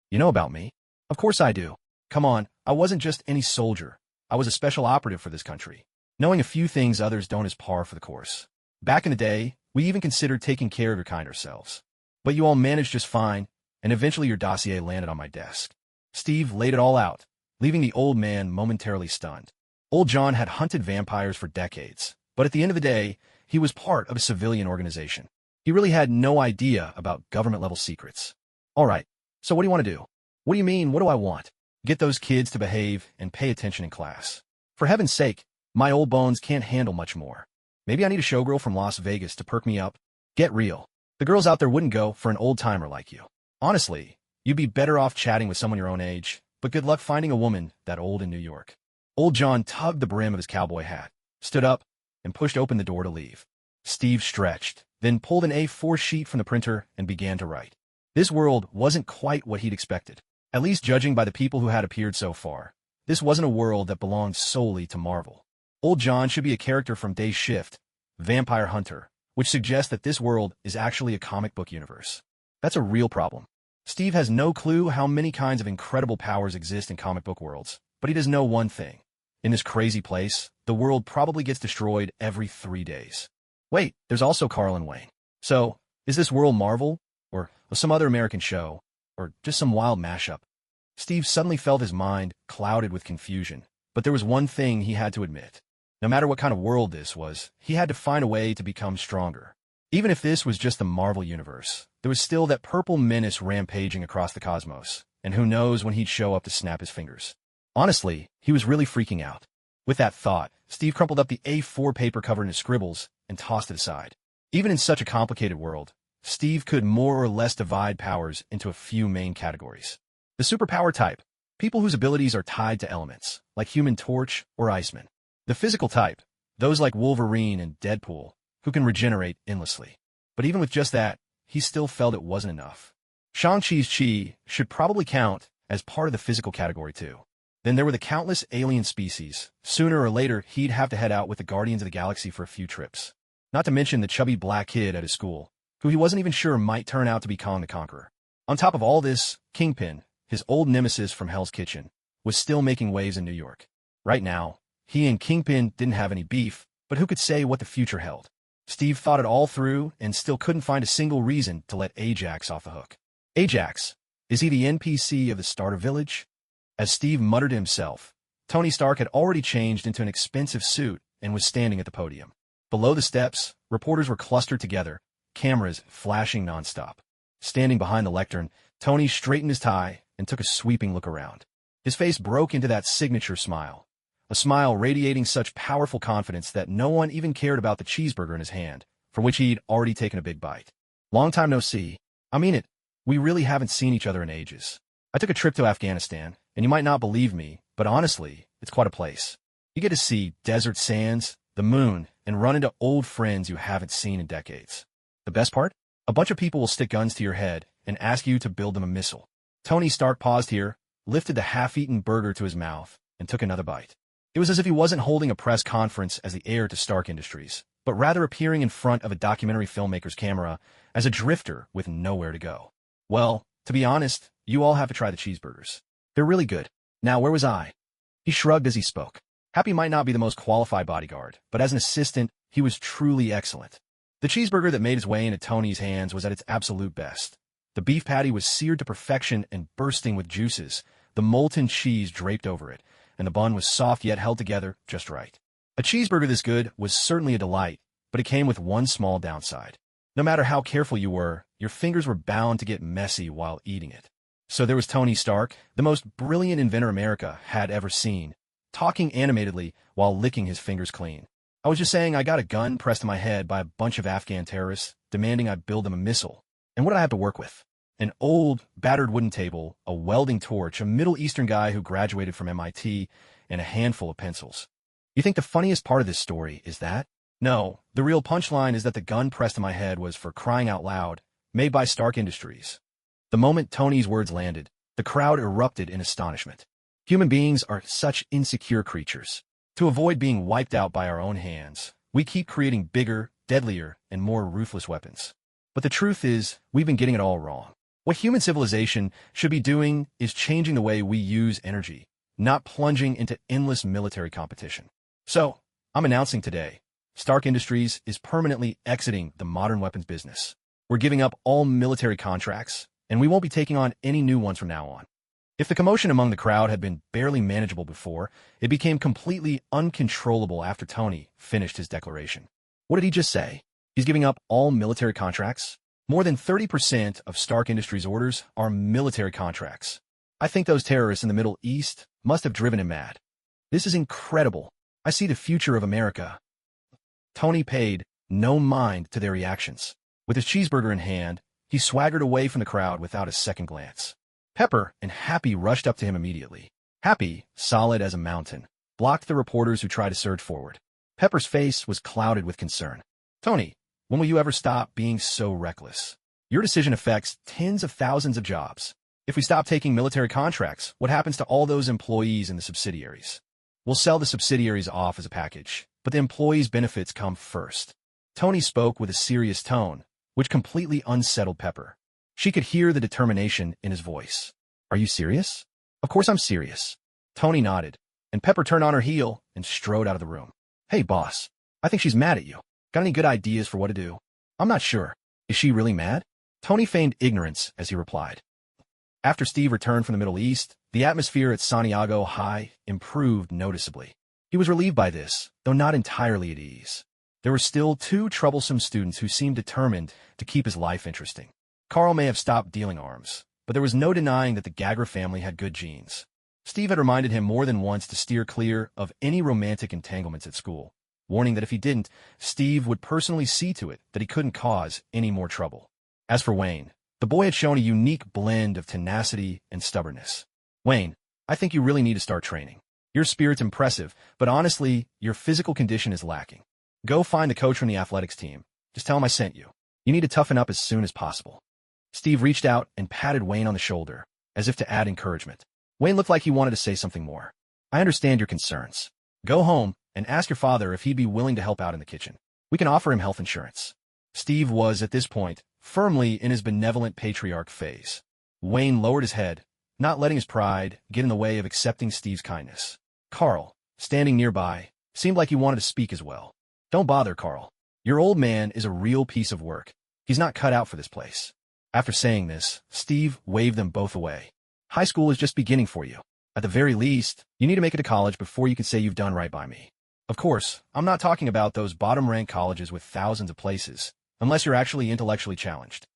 You know about me? Of course I do. Come on, I wasn't just any soldier. I was a special operative for this country. Knowing a few things others don't is par for the course. Back in the day, we even considered taking care of your kind ourselves. But you all managed just fine, and eventually your dossier landed on my desk. Steve laid it all out, leaving the old man momentarily stunned. Old John had hunted vampires for decades, but at the end of the day, he was part of a civilian organization. He really had no idea about government-level secrets. All right, so what do you want to do? What do you mean, what do I want? Get those kids to behave and pay attention in class. For heaven's sake, my old bones can't handle much more. Maybe I need a showgirl from Las Vegas to perk me up. Get real. The girls out there wouldn't go for an old-timer like you. Honestly, you'd be better off chatting with someone your own age, but good luck finding a woman that old in New York. Old John tugged the brim of his cowboy hat, stood up, and pushed open the door to leave. Steve stretched, then pulled an A4 sheet from the printer and began to write. This world wasn't quite what he'd expected, at least judging by the people who had appeared so far. This wasn't a world that belonged solely to Marvel. Old John should be a character from Day Shift, Vampire Hunter, which suggests that this world is actually a comic book universe. That's a real problem. Steve has no clue how many kinds of incredible powers exist in comic book worlds, but he does know one thing. In this crazy place, the world probably gets destroyed every 3 days. Wait, there's also Carl and Wayne. So, is this world Marvel? Or some other American show? Or just some wild mashup? Steve suddenly felt his mind clouded with confusion, but there was one thing he had to admit. No matter what kind of world this was, he had to find a way to become stronger. Even if this was just the Marvel universe, there was still that purple menace rampaging across the cosmos, and who knows when he'd show up to snap his fingers. Honestly, he was really freaking out. With that thought, Steve crumpled up the A4 paper covered in his scribbles and tossed it aside. Even in such a complicated world, Steve could more or less divide powers into a few main categories. The superpower type, people whose abilities are tied to elements, like Human Torch or Iceman. The physical type, those like Wolverine and Deadpool, who can regenerate endlessly. But even with just that, he still felt it wasn't enough. Shang-Chi's chi should probably count as part of the physical category too. Then there were the countless alien species. Sooner or later, he'd have to head out with the Guardians of the Galaxy for a few trips. Not to mention the chubby black kid at his school, who he wasn't even sure might turn out to be Kong the Conqueror. On top of all this, Kingpin, his old nemesis from Hell's Kitchen, was still making waves in New York. Right now, he and Kingpin didn't have any beef, but who could say what the future held? Steve thought it all through and still couldn't find a single reason to let Ajax off the hook. Ajax, is he the NPC of the starter village? As Steve muttered to himself, Tony Stark had already changed into an expensive suit and was standing at the podium. Below the steps, reporters were clustered together, cameras flashing nonstop. Standing behind the lectern, Tony straightened his tie and took a sweeping look around. His face broke into that signature smile, a smile radiating such powerful confidence that no one even cared about the cheeseburger in his hand, from which he'd already taken a big bite. Long time no see. I mean it. We really haven't seen each other in ages. I took a trip to Afghanistan, and you might not believe me, but honestly, it's quite a place. You get to see desert sands, the moon, and run into old friends you haven't seen in decades. The best part? A bunch of people will stick guns to your head and ask you to build them a missile. Tony Stark paused here, lifted the half-eaten burger to his mouth, and took another bite. It was as if he wasn't holding a press conference as the heir to Stark Industries, but rather appearing in front of a documentary filmmaker's camera as a drifter with nowhere to go. Well, to be honest, you all have to try the cheeseburgers. They're really good. Now, where was I? He shrugged as he spoke. Happy might not be the most qualified bodyguard, but as an assistant, he was truly excellent. The cheeseburger that made its way into Tony's hands was at its absolute best. The beef patty was seared to perfection and bursting with juices, the molten cheese draped over it, and the bun was soft yet held together just right. A cheeseburger this good was certainly a delight, but it came with one small downside. No matter how careful you were, your fingers were bound to get messy while eating it. So there was Tony Stark, the most brilliant inventor America had ever seen, talking animatedly while licking his fingers clean. I was just saying I got a gun pressed to my head by a bunch of Afghan terrorists, demanding I build them a missile. And what did I have to work with? An old, battered wooden table, a welding torch, a Middle Eastern guy who graduated from MIT, and a handful of pencils. You think the funniest part of this story is that? No, the real punchline is that the gun pressed to my head was, for crying out loud, made by Stark Industries. The moment Tony's words landed, the crowd erupted in astonishment. Human beings are such insecure creatures. To avoid being wiped out by our own hands, we keep creating bigger, deadlier, and more ruthless weapons. But the truth is, we've been getting it all wrong. What human civilization should be doing is changing the way we use energy, not plunging into endless military competition. So, I'm announcing today, Stark Industries is permanently exiting the modern weapons business. We're giving up all military contracts, and we won't be taking on any new ones from now on. If the commotion among the crowd had been barely manageable before, it became completely uncontrollable after Tony finished his declaration. What did he just say? He's giving up all military contracts? More than 30% of Stark Industries orders are military contracts. I think those terrorists in the Middle East must have driven him mad. This is incredible. I see the future of America. Tony paid no mind to their reactions. With his cheeseburger in hand, he swaggered away from the crowd without a second glance. Pepper and Happy rushed up to him immediately. Happy, solid as a mountain, blocked the reporters who tried to surge forward. Pepper's face was clouded with concern. Tony, when will you ever stop being so reckless? Your decision affects tens of thousands of jobs. If we stop taking military contracts, what happens to all those employees in the subsidiaries? We'll sell the subsidiaries off as a package, but the employees' benefits come first. Tony spoke with a serious tone, which completely unsettled Pepper. She could hear the determination in his voice. Are you serious? Of course I'm serious. Tony nodded, and Pepper turned on her heel and strode out of the room. Hey, boss. I think she's mad at you. Got any good ideas for what to do? I'm not sure. Is she really mad? Tony feigned ignorance as he replied. After Steve returned from the Middle East, the atmosphere at Santiago High improved noticeably. He was relieved by this, though not entirely at ease. There were still 2 troublesome students who seemed determined to keep his life interesting. Carl may have stopped dealing arms, but there was no denying that the Gagger family had good genes. Steve had reminded him more than once to steer clear of any romantic entanglements at school, warning that if he didn't, Steve would personally see to it that he couldn't cause any more trouble. As for Wayne, the boy had shown a unique blend of tenacity and stubbornness. Wayne, I think you really need to start training. Your spirit's impressive, but honestly, your physical condition is lacking. Go find the coach from the athletics team. Just tell him I sent you. You need to toughen up as soon as possible. Steve reached out and patted Wayne on the shoulder, as if to add encouragement. Wayne looked like he wanted to say something more. I understand your concerns. Go home and ask your father if he'd be willing to help out in the kitchen. We can offer him health insurance. Steve was, at this point, firmly in his benevolent patriarch phase. Wayne lowered his head, not letting his pride get in the way of accepting Steve's kindness. Carl, standing nearby, seemed like he wanted to speak as well. Don't bother, Carl. Your old man is a real piece of work. He's not cut out for this place. After saying this, Steve waved them both away. High school is just beginning for you. At the very least, you need to make it to college before you can say you've done right by me. Of course, I'm not talking about those bottom-ranked colleges with thousands of places, unless you're actually intellectually challenged.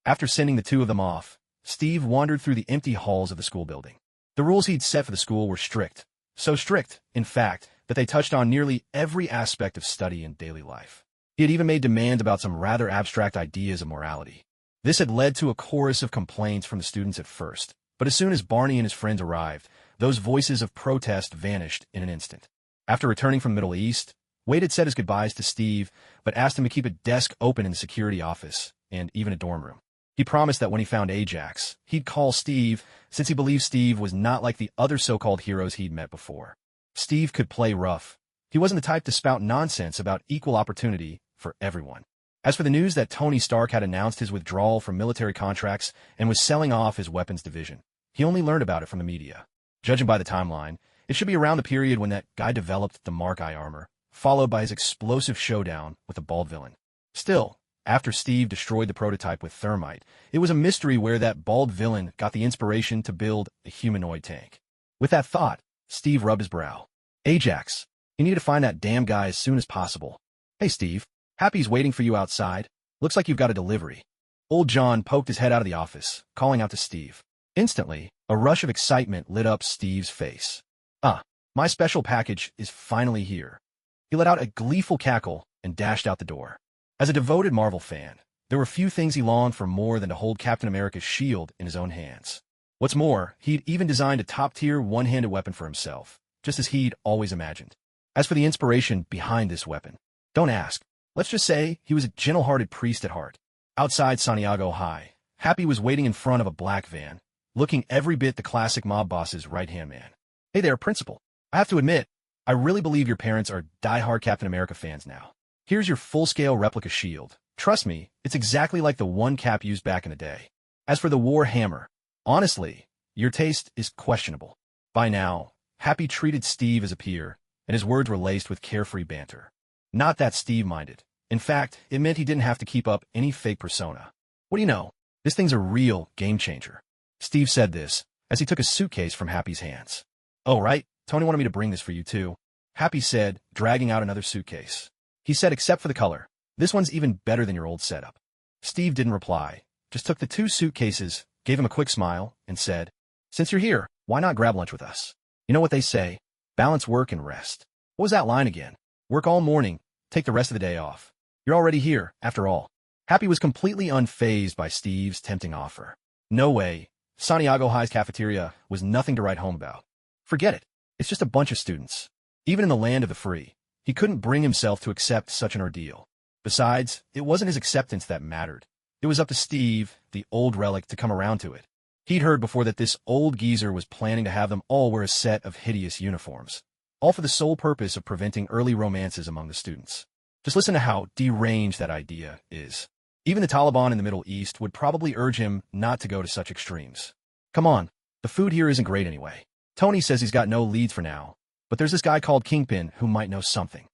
After sending the 2 of them off, Steve wandered through the empty halls of the school building. The rules he'd set for the school were strict. So strict, in fact, that they touched on nearly every aspect of study and daily life. He had even made demands about some rather abstract ideas of morality. This had led to a chorus of complaints from the students at first, but as soon as Barney and his friends arrived, those voices of protest vanished in an instant. After returning from the Middle East, Wade had said his goodbyes to Steve, but asked him to keep a desk open in the security office, and even a dorm room. He promised that when he found Ajax, he'd call Steve, since he believed Steve was not like the other so-called heroes he'd met before. Steve could play rough. He wasn't the type to spout nonsense about equal opportunity for everyone. As for the news that Tony Stark had announced his withdrawal from military contracts and was selling off his weapons division, he only learned about it from the media. Judging by the timeline, it should be around the period when that guy developed the Mark I armor, followed by his explosive showdown with the bald villain. Still, after Steve destroyed the prototype with thermite, it was a mystery where that bald villain got the inspiration to build a humanoid tank. With that thought, Steve rubbed his brow. Ajax, you need to find that damn guy as soon as possible. Hey, Steve. Happy's waiting for you outside. Looks like you've got a delivery. Old John poked his head out of the office, calling out to Steve. Instantly, a rush of excitement lit up Steve's face. My special package is finally here. He let out a gleeful cackle and dashed out the door. As a devoted Marvel fan, there were few things he longed for more than to hold Captain America's shield in his own hands. What's more, he'd even designed a top-tier one-handed weapon for himself, just as he'd always imagined. As for the inspiration behind this weapon, don't ask. Let's just say he was a gentle-hearted priest at heart. Outside Santiago High, Happy was waiting in front of a black van, looking every bit the classic mob boss's right-hand man. Hey there, Principal. I have to admit, I really believe your parents are die-hard Captain America fans now. Here's your full-scale replica shield. Trust me, it's exactly like the one Cap used back in the day. As for the war hammer, honestly, your taste is questionable. By now, Happy treated Steve as a peer, and his words were laced with carefree banter. Not that Steve minded. In fact, it meant he didn't have to keep up any fake persona. What do you know? This thing's a real game-changer. Steve said this as he took a suitcase from Happy's hands. Oh, right. Tony wanted me to bring this for you, too. Happy said, dragging out another suitcase. He said, except for the color. This one's even better than your old setup. Steve didn't reply, just took the 2 suitcases, gave him a quick smile, and said, since you're here, why not grab lunch with us? You know what they say, balance work and rest. What was that line again? Work all morning, take the rest of the day off. You're already here, after all. Happy was completely unfazed by Steve's tempting offer. No way. Santiago High's cafeteria was nothing to write home about. Forget it. It's just a bunch of students. Even in the land of the free, he couldn't bring himself to accept such an ordeal. Besides, it wasn't his acceptance that mattered. It was up to Steve, the old relic, to come around to it. He'd heard before that this old geezer was planning to have them all wear a set of hideous uniforms, all for the sole purpose of preventing early romances among the students. Just listen to how deranged that idea is. Even the Taliban in the Middle East would probably urge him not to go to such extremes. Come on, the food here isn't great anyway. Tony says he's got no leads for now, but there's this guy called Kingpin who might know something.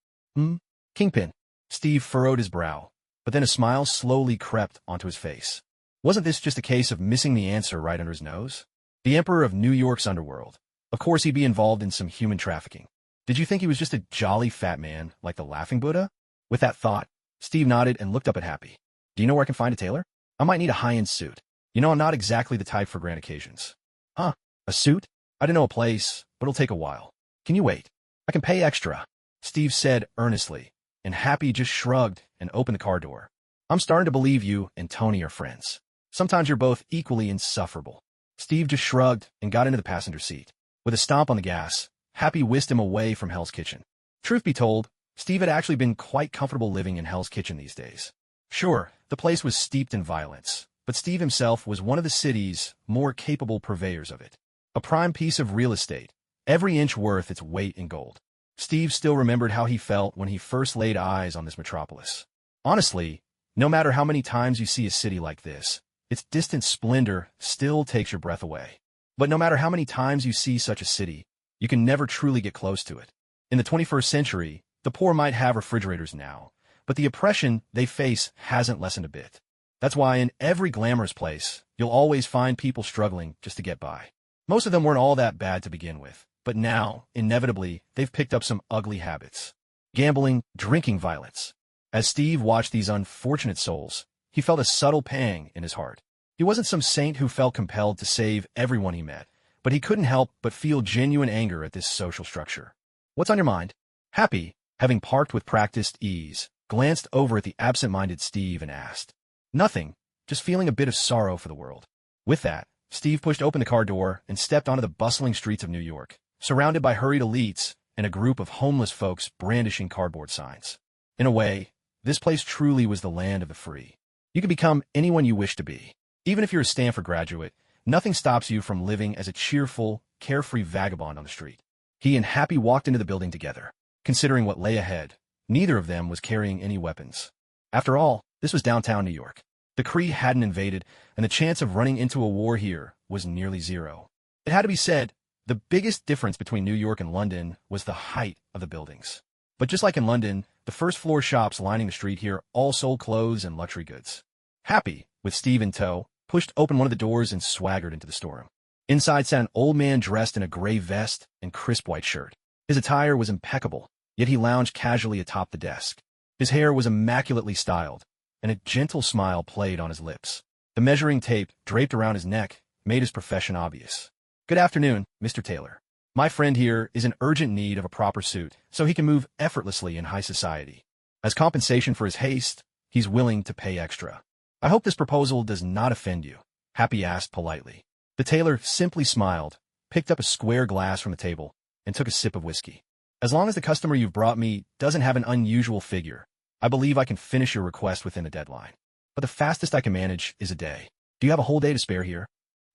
Kingpin? Steve furrowed his brow, but then a smile slowly crept onto his face. Wasn't this just a case of missing the answer right under his nose? The Emperor of New York's underworld. Of course he'd be involved in some human trafficking. Did you think he was just a jolly fat man like the Laughing Buddha? With that thought, Steve nodded and looked up at Happy. Do you know where I can find a tailor? I might need a high-end suit. You know I'm not exactly the type for grand occasions. Huh? A suit? I don't know a place, but it'll take a while. Can you wait? I can pay extra, Steve said earnestly, and Happy just shrugged and opened the car door. I'm starting to believe you and Tony are friends. Sometimes you're both equally insufferable. Steve just shrugged and got into the passenger seat. With a stomp on the gas, Happy whisked him away from Hell's Kitchen. Truth be told, Steve had actually been quite comfortable living in Hell's Kitchen these days. Sure, the place was steeped in violence, but Steve himself was one of the city's more capable purveyors of it. A prime piece of real estate, every inch worth its weight in gold. Steve still remembered how he felt when he first laid eyes on this metropolis. Honestly, no matter how many times you see a city like this, its distant splendor still takes your breath away. But no matter how many times you see such a city, you can never truly get close to it. In the 21st century, the poor might have refrigerators now, but the oppression they face hasn't lessened a bit. That's why in every glamorous place, you'll always find people struggling just to get by. Most of them weren't all that bad to begin with, but now, inevitably, they've picked up some ugly habits. Gambling, drinking, violence. As Steve watched these unfortunate souls, he felt a subtle pang in his heart. He wasn't some saint who felt compelled to save everyone he met, but he couldn't help but feel genuine anger at this social structure. What's on your mind? Happy, having parked with practiced ease, glanced over at the absent-minded Steve and asked. Nothing, just feeling a bit of sorrow for the world. With that, Steve pushed open the car door and stepped onto the bustling streets of New York, surrounded by hurried elites and a group of homeless folks brandishing cardboard signs. In a way, this place truly was the land of the free. You could become anyone you wish to be. Even if you're a Stanford graduate, nothing stops you from living as a cheerful, carefree vagabond on the street. He and Happy walked into the building together. Considering what lay ahead, neither of them was carrying any weapons. After all, this was downtown New York. The Kree hadn't invaded, and the chance of running into a war here was nearly zero. It had to be said, the biggest difference between New York and London was the height of the buildings. But just like in London, the first-floor shops lining the street here all sold clothes and luxury goods. Happy, with Steve in tow, pushed open one of the doors and swaggered into the storeroom. Inside sat an old man dressed in a gray vest and crisp white shirt. His attire was impeccable, yet he lounged casually atop the desk. His hair was immaculately styled, and a gentle smile played on his lips. The measuring tape draped around his neck made his profession obvious. Good afternoon, Mr. Taylor. My friend here is in urgent need of a proper suit so he can move effortlessly in high society. As compensation for his haste, he's willing to pay extra. I hope this proposal does not offend you, Happy asked politely. The tailor simply smiled, picked up a square glass from the table, and took a sip of whiskey. As long as the customer you've brought me doesn't have an unusual figure, I believe I can finish your request within a deadline. But the fastest I can manage is a day. Do you have a whole day to spare here?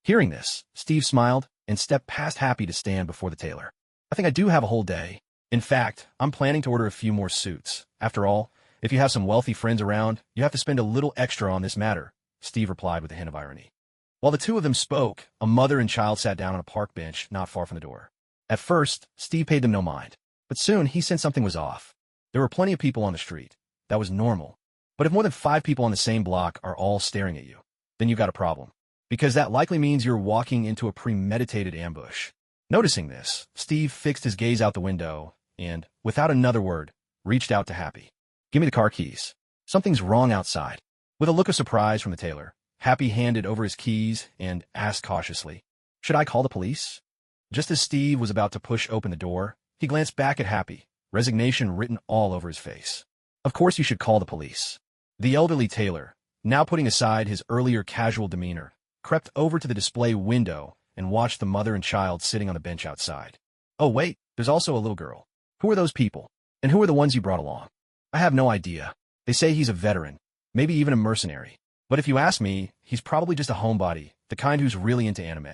Hearing this, Steve smiled and stepped past Happy to stand before the tailor. I think I do have a whole day. In fact, I'm planning to order a few more suits. After all, if you have some wealthy friends around, you have to spend a little extra on this matter, Steve replied with a hint of irony. While the two of them spoke, a mother and child sat down on a park bench not far from the door. At first, Steve paid them no mind, but soon he sensed something was off. There were plenty of people on the street. That was normal. But if more than 5 people on the same block are all staring at you, then you've got a problem. Because that likely means you're walking into a premeditated ambush. Noticing this, Steve fixed his gaze out the window and, without another word, reached out to Happy. Give me the car keys. Something's wrong outside. With a look of surprise from the tailor, Happy handed over his keys and asked cautiously, Should I call the police? Just as Steve was about to push open the door, he glanced back at Happy, resignation written all over his face. Of course you should call the police. The elderly tailor, now putting aside his earlier casual demeanor, crept over to the display window and watched the mother and child sitting on the bench outside. Oh wait, there's also a little girl. Who are those people? And who are the ones you brought along? I have no idea. They say he's a veteran, maybe even a mercenary. But if you ask me, he's probably just a homebody, the kind who's really into anime.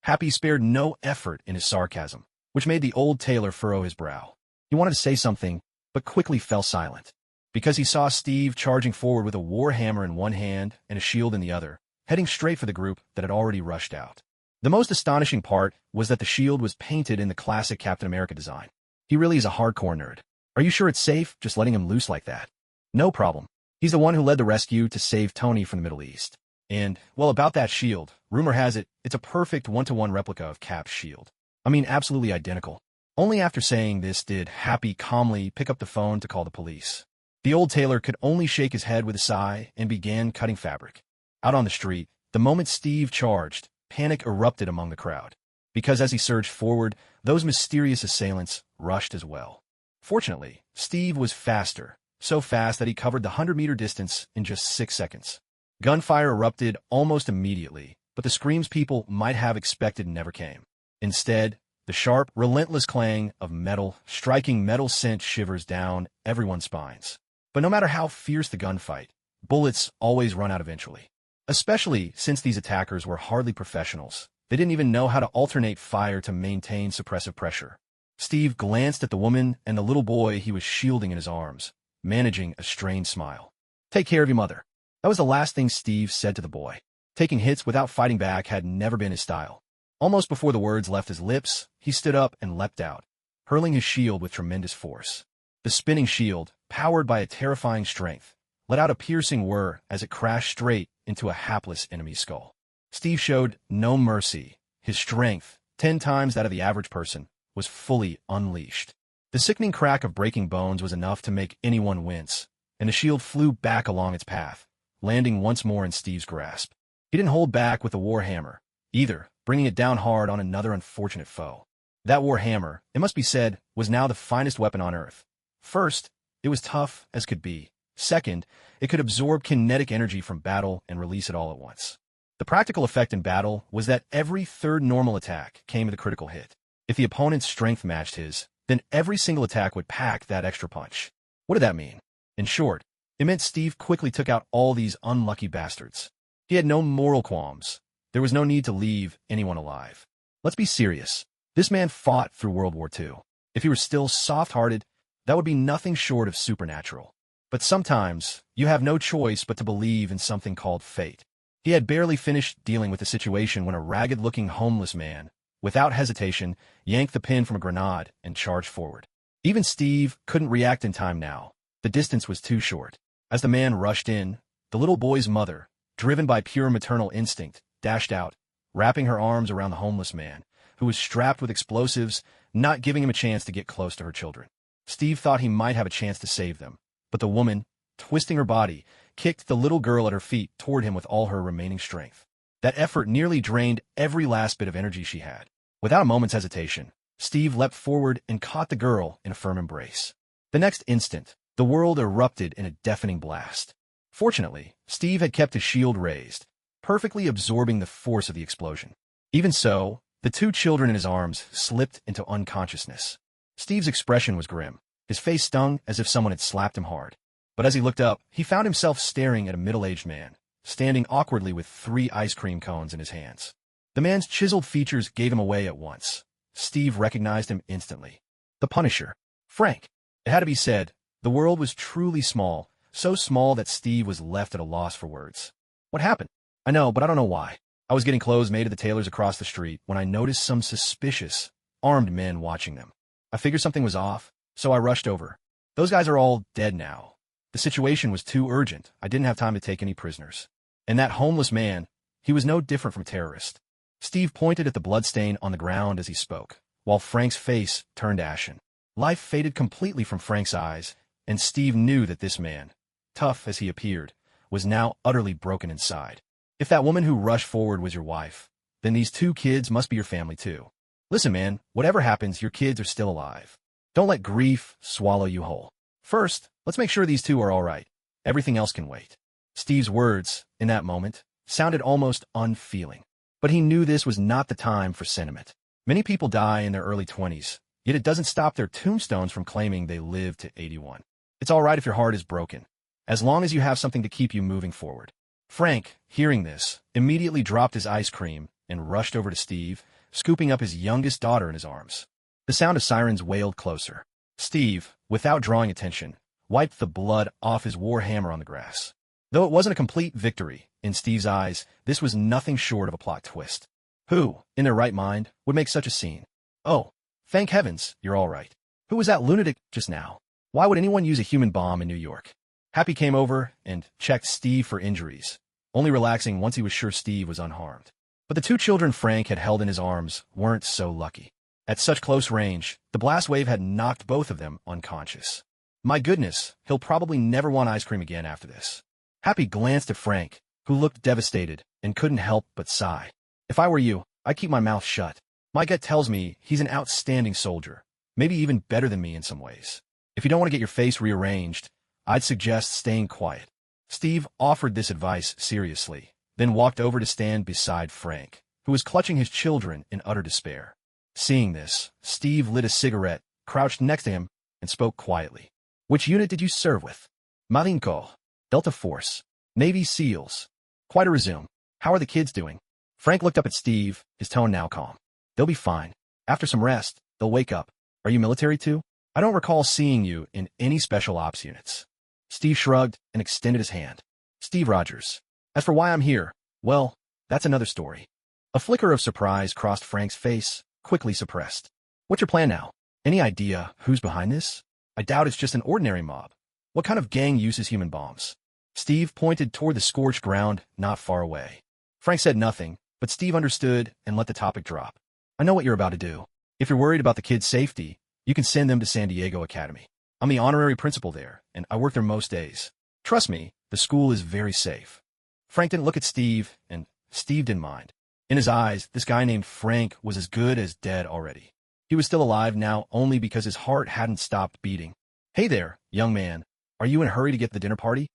Happy spared no effort in his sarcasm, which made the old tailor furrow his brow. He wanted to say something, but quickly fell silent, because he saw Steve charging forward with a war hammer in one hand and a shield in the other, heading straight for the group that had already rushed out. The most astonishing part was that the shield was painted in the classic Captain America design. He really is a hardcore nerd. Are you sure it's safe just letting him loose like that? No problem. He's the one who led the rescue to save Tony from the Middle East. And, well, about that shield, rumor has it, it's a perfect one-to-one replica of Cap's shield. I mean, absolutely identical. Only after saying this did Happy calmly pick up the phone to call the police. The old tailor could only shake his head with a sigh and began cutting fabric. Out on the street, the moment Steve charged, panic erupted among the crowd, because as he surged forward, those mysterious assailants rushed as well. Fortunately, Steve was faster, so fast that he covered the 100-meter distance in just 6 seconds. Gunfire erupted almost immediately, but the screams people might have expected never came. Instead, the sharp, relentless clang of metal striking metal sent shivers down everyone's spines. But no matter how fierce the gunfight, bullets always run out eventually. Especially since these attackers were hardly professionals. They didn't even know how to alternate fire to maintain suppressive pressure. Steve glanced at the woman and the little boy he was shielding in his arms, managing a strained smile. "Take care of your mother." That was the last thing Steve said to the boy. Taking hits without fighting back had never been his style. Almost before the words left his lips, he stood up and leapt out, hurling his shield with tremendous force. The spinning shield, powered by a terrifying strength, let out a piercing whir as it crashed straight into a hapless enemy's skull. Steve showed no mercy. His strength, 10 times that of the average person, was fully unleashed. The sickening crack of breaking bones was enough to make anyone wince, and the shield flew back along its path, landing once more in Steve's grasp. He didn't hold back with the war hammer, either, bringing it down hard on another unfortunate foe. That war hammer, it must be said, was now the finest weapon on Earth. First, it was tough as could be. Second, it could absorb kinetic energy from battle and release it all at once. The practical effect in battle was that every third normal attack came with a critical hit. If the opponent's strength matched his, then every single attack would pack that extra punch. What did that mean? In short, it meant Steve quickly took out all these unlucky bastards. He had no moral qualms. There was no need to leave anyone alive. Let's be serious. This man fought through World War II. If he were still soft-hearted, that would be nothing short of supernatural. But sometimes, you have no choice but to believe in something called fate. He had barely finished dealing with the situation when a ragged-looking homeless man, without hesitation, yanked the pin from a grenade and charged forward. Even Steve couldn't react in time now. The distance was too short. As the man rushed in, the little boy's mother, driven by pure maternal instinct, dashed out, wrapping her arms around the homeless man, who was strapped with explosives, not giving him a chance to get close to her children. Steve thought he might have a chance to save them, but the woman, twisting her body, kicked the little girl at her feet toward him with all her remaining strength. That effort nearly drained every last bit of energy she had. Without a moment's hesitation, Steve leapt forward and caught the girl in a firm embrace. The next instant, the world erupted in a deafening blast. Fortunately, Steve had kept his shield raised, perfectly absorbing the force of the explosion. Even so, the 2 children in his arms slipped into unconsciousness. Steve's expression was grim. His face stung as if someone had slapped him hard. But as he looked up, he found himself staring at a middle-aged man, standing awkwardly with 3 ice cream cones in his hands. The man's chiseled features gave him away at once. Steve recognized him instantly. The Punisher. Frank. It had to be said, the world was truly small, so small that Steve was left at a loss for words. What happened? I know, but I don't know why. I was getting clothes made at the tailor's across the street when I noticed some suspicious, armed men watching them. I figured something was off, so I rushed over. Those guys are all dead now. The situation was too urgent. I didn't have time to take any prisoners. And that homeless man, he was no different from a terrorist. Steve pointed at the bloodstain on the ground as he spoke, while Frank's face turned ashen. Life faded completely from Frank's eyes, and Steve knew that this man, tough as he appeared, was now utterly broken inside. If that woman who rushed forward was your wife, then these 2 kids must be your family too. Listen, man, whatever happens, your kids are still alive. Don't let grief swallow you whole. First, let's make sure these 2 are all right. Everything else can wait. Steve's words, in that moment, sounded almost unfeeling. But he knew this was not the time for sentiment. Many people die in their early 20s, yet it doesn't stop their tombstones from claiming they lived to 81. It's all right if your heart is broken, as long as you have something to keep you moving forward. Frank, hearing this, immediately dropped his ice cream and rushed over to Steve, scooping up his youngest daughter in his arms. The sound of sirens wailed closer. Steve, without drawing attention, wiped the blood off his war hammer on the grass. Though it wasn't a complete victory, in Steve's eyes, this was nothing short of a plot twist. Who, in their right mind, would make such a scene? Oh, thank heavens, you're all right. Who was that lunatic just now? Why would anyone use a human bomb in New York? Happy came over and checked Steve for injuries, only relaxing once he was sure Steve was unharmed. But the two children Frank had held in his arms weren't so lucky. At such close range, the blast wave had knocked both of them unconscious. My goodness, he'll probably never want ice cream again after this. Happy glanced at Frank, who looked devastated and couldn't help but sigh. If I were you, I'd keep my mouth shut. My gut tells me he's an outstanding soldier, maybe even better than me in some ways. If you don't want to get your face rearranged, I'd suggest staying quiet. Steve offered this advice seriously, then walked over to stand beside Frank, who was clutching his children in utter despair. Seeing this, Steve lit a cigarette, crouched next to him, and spoke quietly. Which unit did you serve with? Marinco, Delta Force, Navy SEALs. Quite a resume. How are the kids doing? Frank looked up at Steve, his tone now calm. They'll be fine. After some rest, they'll wake up. Are you military too? I don't recall seeing you in any special ops units. Steve shrugged and extended his hand. Steve Rogers. As for why I'm here, well, that's another story. A flicker of surprise crossed Frank's face, quickly suppressed. What's your plan now? Any idea who's behind this? I doubt it's just an ordinary mob. What kind of gang uses human bombs? Steve pointed toward the scorched ground not far away. Frank said nothing, but Steve understood and let the topic drop. I know what you're about to do. If you're worried about the kids' safety, you can send them to San Diego Academy. I'm the honorary principal there, and I work there most days. Trust me, the school is very safe. Frank didn't look at Steve, and Steve didn't mind. In his eyes, this guy named Frank was as good as dead already. He was still alive now only because his heart hadn't stopped beating. Hey there, young man. Are you in a hurry to get to the dinner party?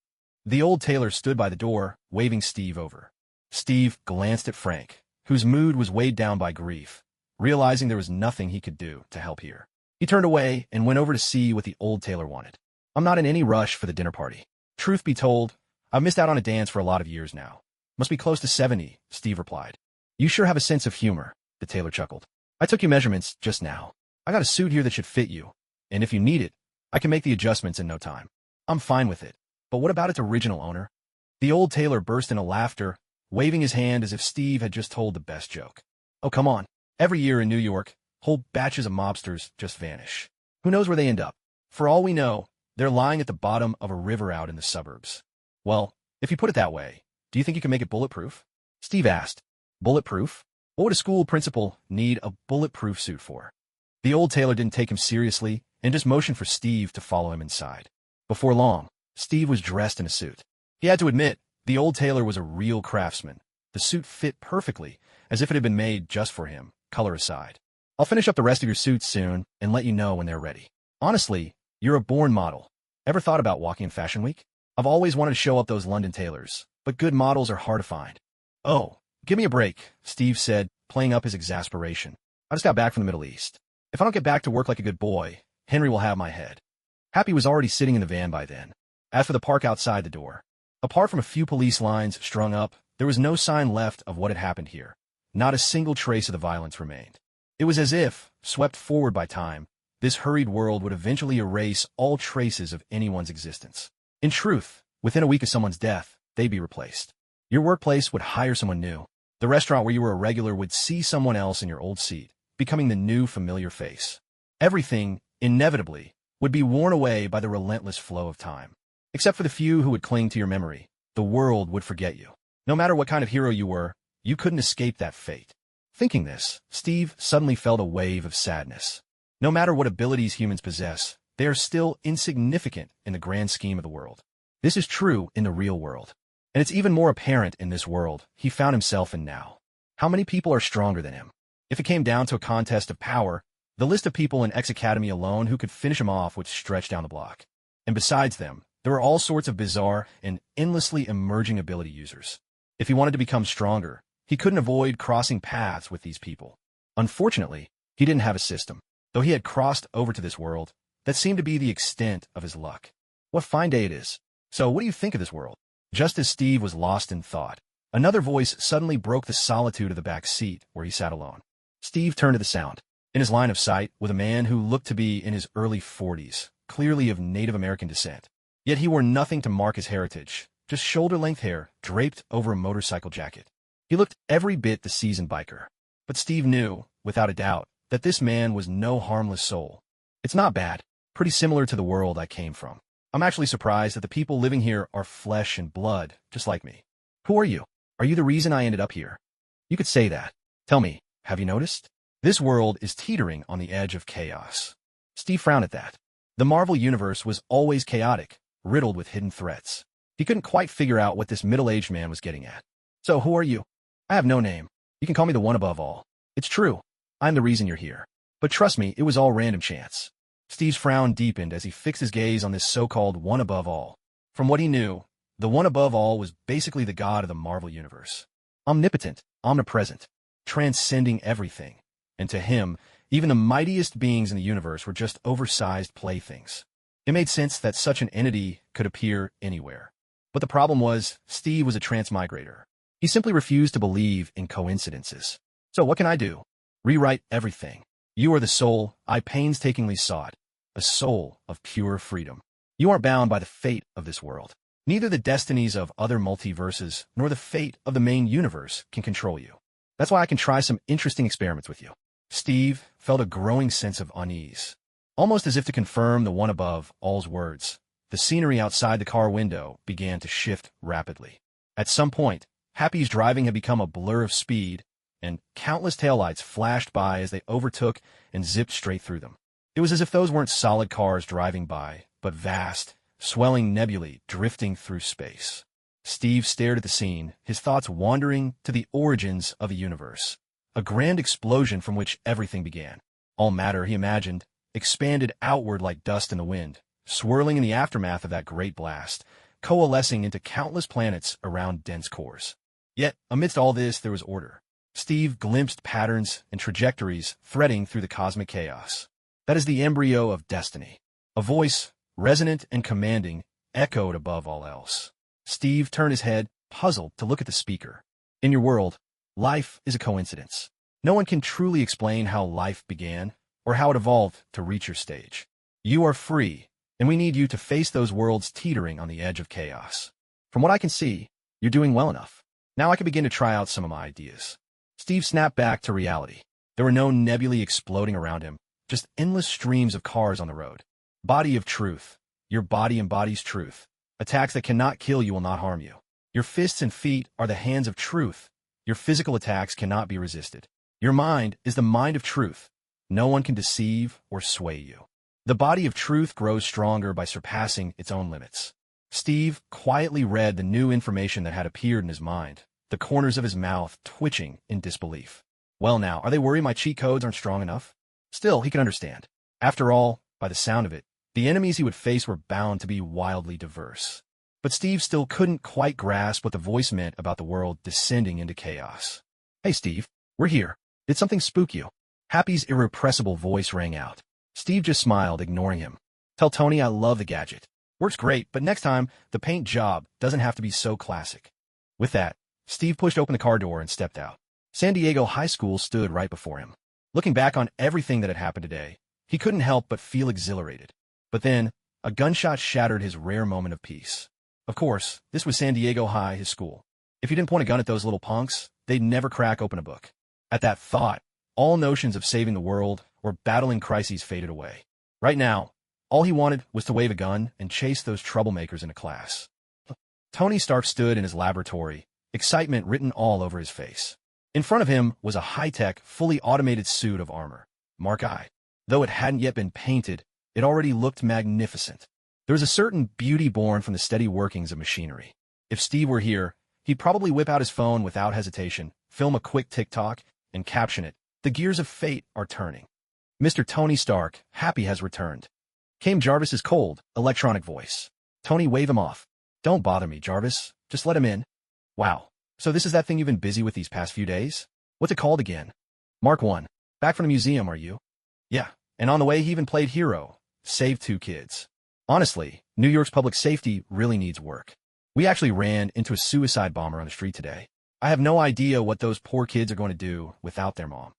The old tailor stood by the door, waving Steve over. Steve glanced at Frank, whose mood was weighed down by grief, realizing there was nothing he could do to help here. He turned away and went over to see what the old tailor wanted. I'm not in any rush for the dinner party. Truth be told, I've missed out on a dance for a lot of years now. Must be close to 70, Steve replied. You sure have a sense of humor, the tailor chuckled. I took your measurements just now. I got a suit here that should fit you, and if you need it, I can make the adjustments in no time. I'm fine with it. But what about its original owner? The old tailor burst into laughter, waving his hand as if Steve had just told the best joke. Oh, come on. Every year in New York, whole batches of mobsters just vanish. Who knows where they end up? For all we know, they're lying at the bottom of a river out in the suburbs. Well, if you put it that way, do you think you can make it bulletproof? Steve asked. Bulletproof? What would a school principal need a bulletproof suit for? The old tailor didn't take him seriously and just motioned for Steve to follow him inside. Before long, Steve was dressed in a suit. He had to admit, the old tailor was a real craftsman. The suit fit perfectly, as if it had been made just for him, color aside. I'll finish up the rest of your suits soon and let you know when they're ready. Honestly, you're a born model. Ever thought about walking in Fashion Week? I've always wanted to show up those London tailors, but good models are hard to find. Oh, give me a break, Steve said, playing up his exasperation. I just got back from the Middle East. If I don't get back to work like a good boy, Henry will have my head. Happy was already sitting in the van by then. As for the park outside the door, apart from a few police lines strung up, there was no sign left of what had happened here. Not a single trace of the violence remained. It was as if, swept forward by time, this hurried world would eventually erase all traces of anyone's existence. In truth, within a week of someone's death, they'd be replaced. Your workplace would hire someone new. The restaurant where you were a regular would see someone else in your old seat, becoming the new familiar face. Everything, inevitably, would be worn away by the relentless flow of time. Except for the few who would cling to your memory, the world would forget you. No matter what kind of hero you were, you couldn't escape that fate. Thinking this, Steve suddenly felt a wave of sadness. No matter what abilities humans possess, they are still insignificant in the grand scheme of the world. This is true in the real world. And it's even more apparent in this world he found himself in now. How many people are stronger than him? If it came down to a contest of power, the list of people in X Academy alone who could finish him off would stretch down the block. And besides them, there were all sorts of bizarre and endlessly emerging ability users. If he wanted to become stronger, he couldn't avoid crossing paths with these people. Unfortunately, he didn't have a system. Though he had crossed over to this world, that seemed to be the extent of his luck. What fine day it is. So what do you think of this world? Just as Steve was lost in thought, another voice suddenly broke the solitude of the back seat where he sat alone. Steve turned to the sound. In his line of sight was a man who looked to be in his early 40s, clearly of Native American descent. Yet he wore nothing to mark his heritage, just shoulder-length hair draped over a motorcycle jacket. He looked every bit the seasoned biker. But Steve knew, without a doubt, that this man was no harmless soul. It's not bad. Pretty similar to the world I came from. I'm actually surprised that the people living here are flesh and blood, just like me. Who are you? Are you the reason I ended up here? You could say that. Tell me, have you noticed? This world is teetering on the edge of chaos. Steve frowned at that. The Marvel Universe was always chaotic, riddled with hidden threats. He couldn't quite figure out what this middle-aged man was getting at. So who are you? I have no name. You can call me the one above all. It's true. I'm the reason you're here. But trust me, it was all random chance. Steve's frown deepened as he fixed his gaze on this so-called one above all. From what he knew, the one above all was basically the god of the Marvel Universe. Omnipotent, omnipresent, transcending everything. And to him, even the mightiest beings in the universe were just oversized playthings. It made sense that such an entity could appear anywhere. But the problem was, Steve was a transmigrator. He simply refused to believe in coincidences. So what can I do? Rewrite everything. You are the soul I painstakingly sought, a soul of pure freedom. You aren't bound by the fate of this world. Neither the destinies of other multiverses nor the fate of the main universe can control you. That's why I can try some interesting experiments with you. Steve felt a growing sense of unease. Almost as if to confirm the one above all's words, the scenery outside the car window began to shift rapidly. At some point, Happy's driving had become a blur of speed, and countless taillights flashed by as they overtook and zipped straight through them. It was as if those weren't solid cars driving by, but vast, swelling nebulae drifting through space. Steve stared at the scene, his thoughts wandering to the origins of the universe. A grand explosion from which everything began. All matter, he imagined, expanded outward like dust in the wind, swirling in the aftermath of that great blast, coalescing into countless planets around dense cores. Yet, amidst all this, there was order. Steve glimpsed patterns and trajectories threading through the cosmic chaos. That is the embryo of destiny. A voice, resonant and commanding, echoed above all else. Steve turned his head, puzzled, to look at the speaker. In your world, life is a coincidence. No one can truly explain how life began, or how it evolved to reach your stage. You are free, and we need you to face those worlds teetering on the edge of chaos. From what I can see, you're doing well enough. Now I can begin to try out some of my ideas. Steve snapped back to reality. There were no nebulae exploding around him, just endless streams of cars on the road. Body of truth. Your body embodies truth. Attacks that cannot kill you will not harm you. Your fists and feet are the hands of truth. Your physical attacks cannot be resisted. Your mind is the mind of truth. No one can deceive or sway you. The body of truth grows stronger by surpassing its own limits. Steve quietly read the new information that had appeared in his mind, the corners of his mouth twitching in disbelief. Well now, are they worried my cheat codes aren't strong enough? Still, he could understand. After all, by the sound of it, the enemies he would face were bound to be wildly diverse. But Steve still couldn't quite grasp what the voice meant about the world descending into chaos. Hey Steve, we're here. Did something spook you? Happy's irrepressible voice rang out. Steve just smiled, ignoring him. Tell Tony I love the gadget. Works great, but next time, the paint job doesn't have to be so classic. With that, Steve pushed open the car door and stepped out. San Diego High School stood right before him. Looking back on everything that had happened today, he couldn't help but feel exhilarated. But then, a gunshot shattered his rare moment of peace. Of course, this was San Diego High, his school. If he didn't point a gun at those little punks, they'd never crack open a book. At that thought, all notions of saving the world or battling crises faded away. Right now, all he wanted was to wave a gun and chase those troublemakers into class. Tony Stark stood in his laboratory, excitement written all over his face. In front of him was a high-tech, fully automated suit of armor. Mark I. Though it hadn't yet been painted, it already looked magnificent. There was a certain beauty born from the steady workings of machinery. If Steve were here, he'd probably whip out his phone without hesitation, film a quick TikTok, and caption it, "The gears of fate are turning. Mr. Tony Stark, Happy has returned." Came Jarvis's cold, electronic voice. Tony waved him off. Don't bother me, Jarvis. Just let him in. Wow. So this is that thing you've been busy with these past few days? What's it called again? Mark 1. Back from the museum, are you? Yeah. And on the way, he even played hero. Saved 2 kids. Honestly, New York's public safety really needs work. We actually ran into a suicide bomber on the street today. I have no idea what those poor kids are going to do without their mom.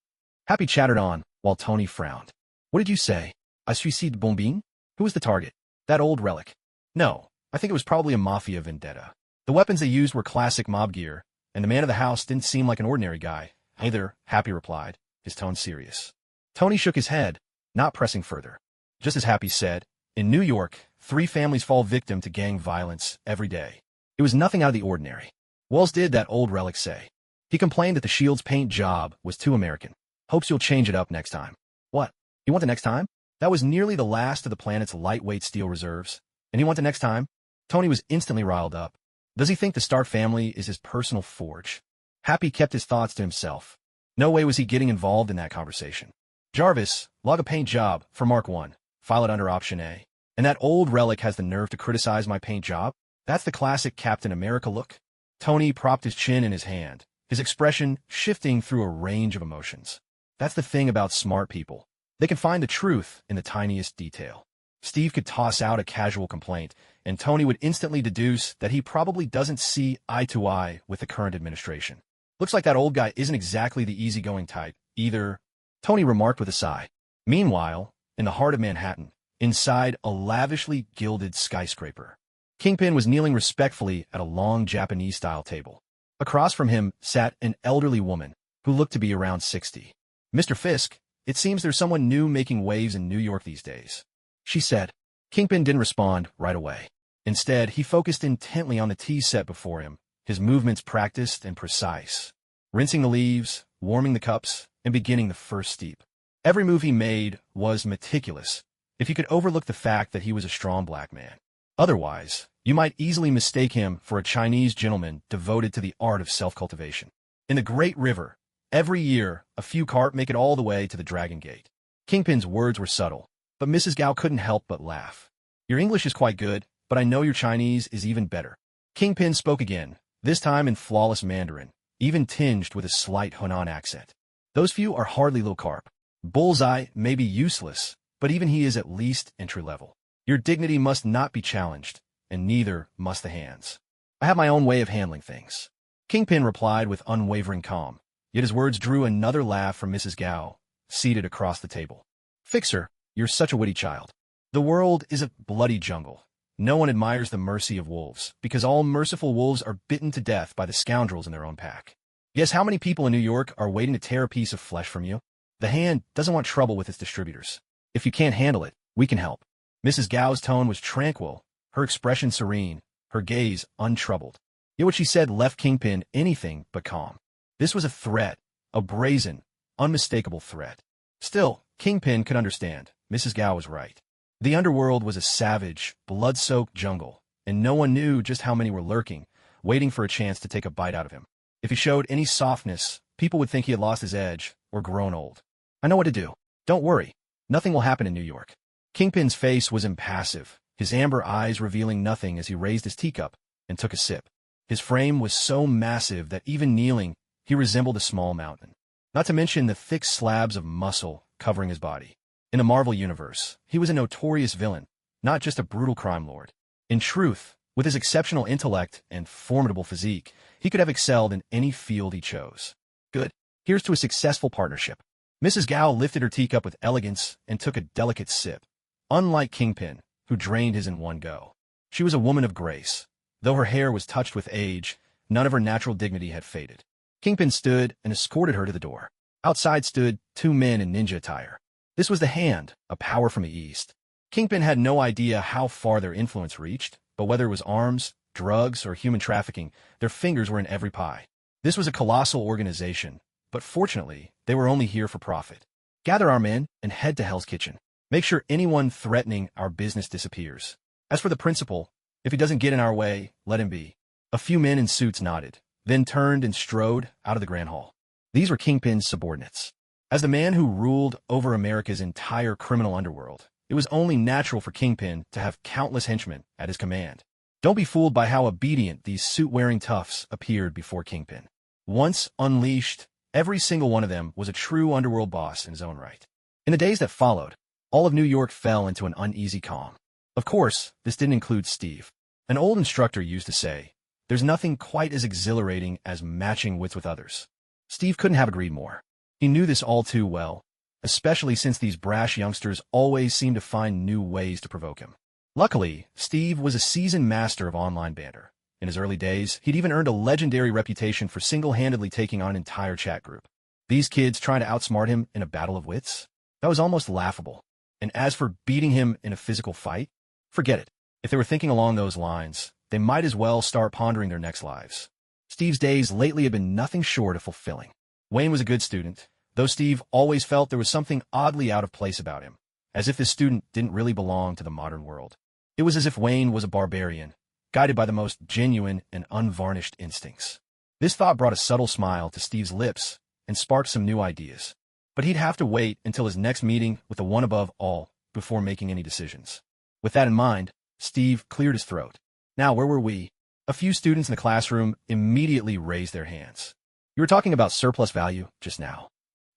Happy chattered on, while Tony frowned. What did you say? A suicide bombing? Who was the target? That old relic. No, I think it was probably a mafia vendetta. The weapons they used were classic mob gear, and the man of the house didn't seem like an ordinary guy. Either, Happy replied, his tone serious. Tony shook his head, not pressing further. Just as Happy said, in New York, 3 families fall victim to gang violence every day. It was nothing out of the ordinary. Wells did, that old relic say. He complained that the shield's paint job was too American. Hopes you'll change it up next time. What? You want the next time? That was nearly the last of the planet's lightweight steel reserves. And you want the next time? Tony was instantly riled up. Does he think the Stark family is his personal forge? Happy kept his thoughts to himself. No way was he getting involved in that conversation. Jarvis, log a paint job for Mark 1. File it under Option A. And that old relic has the nerve to criticize my paint job? That's the classic Captain America look? Tony propped his chin in his hand, his expression shifting through a range of emotions. That's the thing about smart people. They can find the truth in the tiniest detail. Steve could toss out a casual complaint, and Tony would instantly deduce that he probably doesn't see eye to eye with the current administration. Looks like that old guy isn't exactly the easygoing type, either, Tony remarked with a sigh. Meanwhile, in the heart of Manhattan, inside a lavishly gilded skyscraper, Kingpin was kneeling respectfully at a long Japanese-style table. Across from him sat an elderly woman who looked to be around 60. Mr. Fisk, it seems there's someone new making waves in New York these days, she said. Kingpin didn't respond right away. Instead, he focused intently on the tea set before him, his movements practiced and precise, rinsing the leaves, warming the cups, and beginning the first steep. Every move he made was meticulous, if you could overlook the fact that he was a strong black man. Otherwise, you might easily mistake him for a Chinese gentleman devoted to the art of self-cultivation. In the Great River, every year, a few carp make it all the way to the Dragon Gate. Kingpin's words were subtle, but Mrs. Gao couldn't help but laugh. Your English is quite good, but I know your Chinese is even better. Kingpin spoke again, this time in flawless Mandarin, even tinged with a slight Hunan accent. Those few are hardly little carp. Bullseye may be useless, but even he is at least entry-level. Your dignity must not be challenged, and neither must the hands. I have my own way of handling things. Kingpin replied with unwavering calm, yet his words drew another laugh from Mrs. Gao, seated across the table. Fixer, you're such a witty child. The world is a bloody jungle. No one admires the mercy of wolves, because all merciful wolves are bitten to death by the scoundrels in their own pack. Guess how many people in New York are waiting to tear a piece of flesh from you? The hand doesn't want trouble with its distributors. If you can't handle it, we can help. Mrs. Gao's tone was tranquil, her expression serene, her gaze untroubled. Yet what she said left Kingpin anything but calm. This was a threat, a brazen, unmistakable threat. Still, Kingpin could understand. Mrs. Gao was right. The underworld was a savage, blood-soaked jungle, and no one knew just how many were lurking, waiting for a chance to take a bite out of him. If he showed any softness, people would think he had lost his edge or grown old. I know what to do. Don't worry. Nothing will happen in New York. Kingpin's face was impassive, his amber eyes revealing nothing as he raised his teacup and took a sip. His frame was so massive that even kneeling, he resembled a small mountain. Not to mention the thick slabs of muscle covering his body. In the Marvel Universe, he was a notorious villain, not just a brutal crime lord. In truth, with his exceptional intellect and formidable physique, he could have excelled in any field he chose. Good. Here's to a successful partnership. Mrs. Gao lifted her teacup with elegance and took a delicate sip, unlike Kingpin, who drained his in one go. She was a woman of grace. Though her hair was touched with age, none of her natural dignity had faded. Kingpin stood and escorted her to the door. Outside stood 2 men in ninja attire. This was the Hand, a power from the East. Kingpin had no idea how far their influence reached, but whether it was arms, drugs, or human trafficking, their fingers were in every pie. This was a colossal organization, but fortunately, they were only here for profit. Gather our men and head to Hell's Kitchen. Make sure anyone threatening our business disappears. As for the principal, if he doesn't get in our way, let him be. A few men in suits nodded, then turned and strode out of the Grand Hall. These were Kingpin's subordinates. As the man who ruled over America's entire criminal underworld, it was only natural for Kingpin to have countless henchmen at his command. Don't be fooled by how obedient these suit-wearing toughs appeared before Kingpin. Once unleashed, every single one of them was a true underworld boss in his own right. In the days that followed, all of New York fell into an uneasy calm. Of course, this didn't include Steve. An old instructor used to say, "There's nothing quite as exhilarating as matching wits with others." Steve couldn't have agreed more. He knew this all too well, especially since these brash youngsters always seemed to find new ways to provoke him. Luckily, Steve was a seasoned master of online banter. In his early days, he'd even earned a legendary reputation for single-handedly taking on an entire chat group. These kids trying to outsmart him in a battle of wits? That was almost laughable. And as for beating him in a physical fight, forget it. If they were thinking along those lines, they might as well start pondering their next lives. Steve's days lately had been nothing short of fulfilling. Wayne was a good student, though Steve always felt there was something oddly out of place about him, as if this student didn't really belong to the modern world. It was as if Wayne was a barbarian, guided by the most genuine and unvarnished instincts. This thought brought a subtle smile to Steve's lips and sparked some new ideas. But he'd have to wait until his next meeting with the one above all before making any decisions. With that in mind, Steve cleared his throat. Now, where were we? A few students in the classroom immediately raised their hands. You were talking about surplus value just now.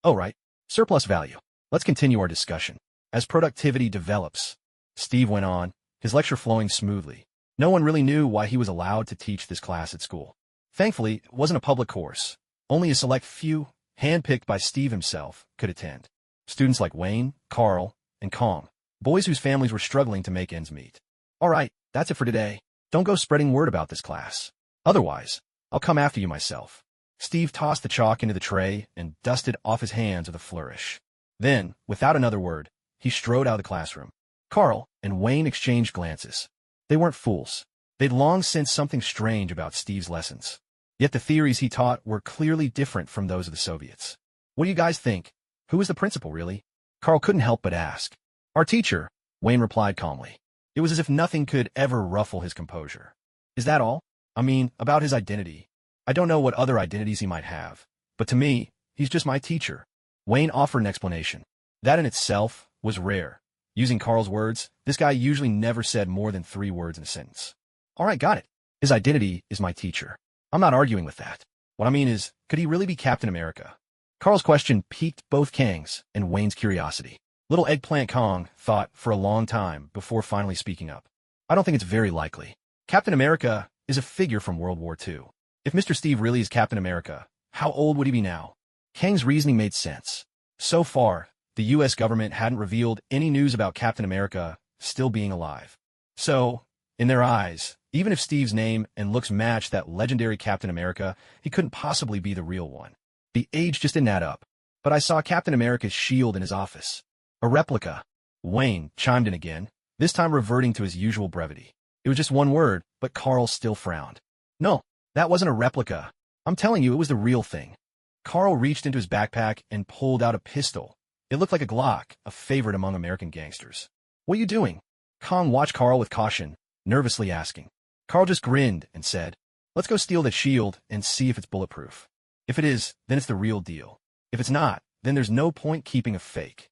Oh, right. Surplus value. Let's continue our discussion. As productivity develops, Steve went on, his lecture flowing smoothly. No one really knew why he was allowed to teach this class at school. Thankfully, it wasn't a public course. Only a select few, handpicked by Steve himself, could attend. Students like Wayne, Carl, and Kong, boys whose families were struggling to make ends meet. All right, that's it for today. Don't go spreading word about this class. Otherwise, I'll come after you myself. Steve tossed the chalk into the tray and dusted off his hands with a flourish. Then, without another word, he strode out of the classroom. Carl and Wayne exchanged glances. They weren't fools. They'd long sensed something strange about Steve's lessons. Yet the theories he taught were clearly different from those of the Soviets. What do you guys think? Who is the principal, really? Carl couldn't help but ask. Our teacher, Wayne replied calmly. It was as if nothing could ever ruffle his composure. Is that all? I mean, about his identity. I don't know what other identities he might have, but to me, he's just my teacher. Wayne offered an explanation. That in itself was rare. Using Carl's words, this guy usually never said more than 3 words in a sentence. All right, got it. His identity is my teacher. I'm not arguing with that. What I mean is, could he really be Captain America? Carl's question piqued both Kang's and Wayne's curiosity. Little Eggplant Kong thought for a long time before finally speaking up. I don't think it's very likely. Captain America is a figure from World War II. If Mr. Steve really is Captain America, how old would he be now? Kang's reasoning made sense. So far, the U.S. government hadn't revealed any news about Captain America still being alive. So, in their eyes, even if Steve's name and looks matched that legendary Captain America, he couldn't possibly be the real one. The age just didn't add up. But I saw Captain America's shield in his office. A replica. Wayne chimed in again, this time reverting to his usual brevity. It was just one word, but Carl still frowned. No, that wasn't a replica. I'm telling you, it was the real thing. Carl reached into his backpack and pulled out a pistol. It looked like a Glock, a favorite among American gangsters. What are you doing? Kong watched Carl with caution, nervously asking. Carl just grinned and said, let's go steal that shield and see if it's bulletproof. If it is, then it's the real deal. If it's not, then there's no point keeping a fake.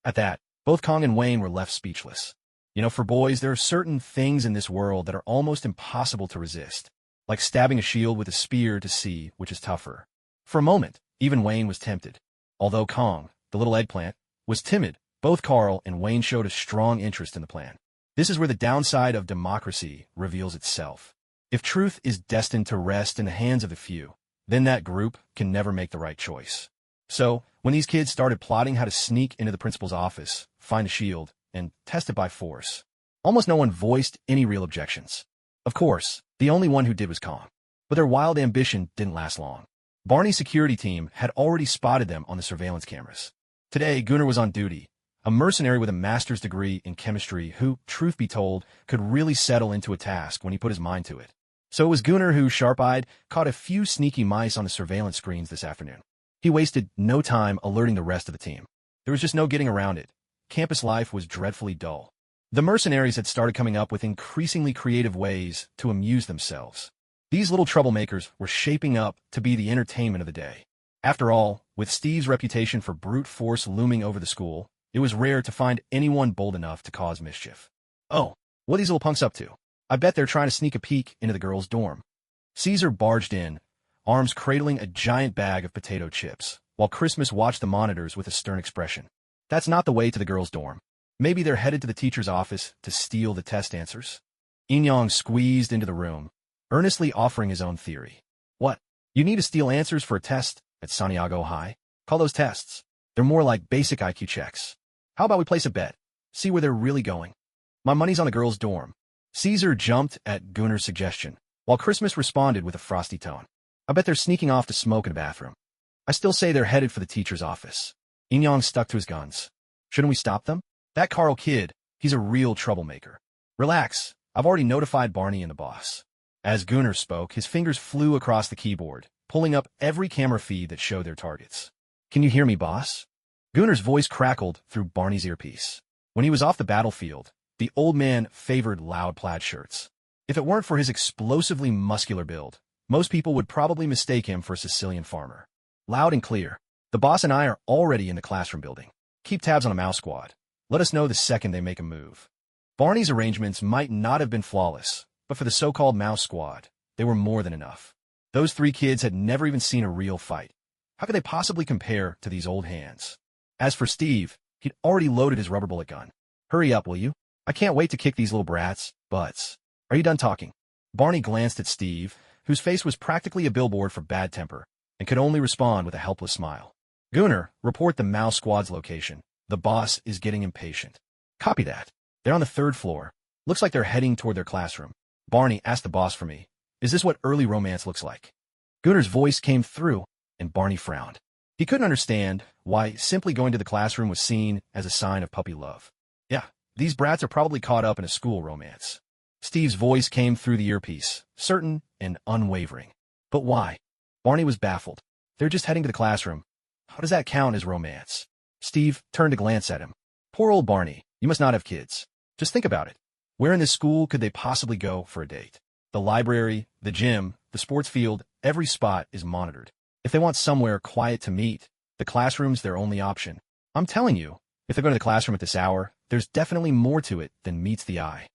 At that, both Kong and Wayne were left speechless. You know, for boys, there are certain things in this world that are almost impossible to resist, like stabbing a shield with a spear to see which is tougher. For a moment, even Wayne was tempted. Although Kong, the little eggplant, was timid, both Carl and Wayne showed a strong interest in the plan. This is where the downside of democracy reveals itself. If truth is destined to rest in the hands of the few, then that group can never make the right choice. So, when these kids started plotting how to sneak into the principal's office, find a shield, and test it by force, almost no one voiced any real objections. Of course, the only one who did was Kong. But their wild ambition didn't last long. Barney's security team had already spotted them on the surveillance cameras. Today, Gunnar was on duty, a mercenary with a master's degree in chemistry who, truth be told, could really settle into a task when he put his mind to it. So it was Gunnar who, sharp-eyed, caught a few sneaky mice on the surveillance screens this afternoon. He wasted no time alerting the rest of the team. There was just no getting around it. Campus life was dreadfully dull. The mercenaries had started coming up with increasingly creative ways to amuse themselves. These little troublemakers were shaping up to be the entertainment of the day. After all, with Steve's reputation for brute force looming over the school, it was rare to find anyone bold enough to cause mischief. Oh, what are these little punks up to? I bet they're trying to sneak a peek into the girls' dorm. Caesar barged in, arms cradling a giant bag of potato chips, while Christmas watched the monitors with a stern expression. That's not the way to the girls' dorm. Maybe they're headed to the teacher's office to steal the test answers. Yin squeezed into the room, earnestly offering his own theory. What? You need to steal answers for a test at Santiago High? Call those tests. They're more like basic IQ checks. How about we place a bet? See where they're really going. My money's on the girls' dorm. Caesar jumped at Gunnar's suggestion, while Christmas responded with a frosty tone. I bet they're sneaking off to smoke in a bathroom. I still say they're headed for the teacher's office. Yin stuck to his guns. Shouldn't we stop them? That Carl kid, he's a real troublemaker. Relax, I've already notified Barney and the boss. As Gunnar spoke, his fingers flew across the keyboard, pulling up every camera feed that showed their targets. Can you hear me, boss? Gunnar's voice crackled through Barney's earpiece. When he was off the battlefield, the old man favored loud plaid shirts. If it weren't for his explosively muscular build, most people would probably mistake him for a Sicilian farmer. Loud and clear. The boss and I are already in the classroom building. Keep tabs on the mouse squad. Let us know the second they make a move. Barney's arrangements might not have been flawless, but for the so-called mouse squad, they were more than enough. Those three kids had never even seen a real fight. How could they possibly compare to these old hands? As for Steve, he'd already loaded his rubber bullet gun. Hurry up, will you? I can't wait to kick these little brats' butts. Are you done talking? Barney glanced at Steve, whose face was practically a billboard for bad temper, and could only respond with a helpless smile. Gunnar, report the mouse squad's location. The boss is getting impatient. Copy that. They're on the 3rd floor. Looks like they're heading toward their classroom. Barney asked the boss for me. Is this what early romance looks like? Gunnar's voice came through, and Barney frowned. He couldn't understand why simply going to the classroom was seen as a sign of puppy love. Yeah, these brats are probably caught up in a school romance. Steve's voice came through the earpiece, certain and unwavering. But why? Barney was baffled. They're just heading to the classroom. How does that count as romance? Steve turned to glance at him. Poor old Barney, you must not have kids. Just think about it. Where in this school could they possibly go for a date? The library, the gym, the sports field, every spot is monitored. If they want somewhere quiet to meet, the classroom's their only option. I'm telling you, if they're going to the classroom at this hour, there's definitely more to it than meets the eye.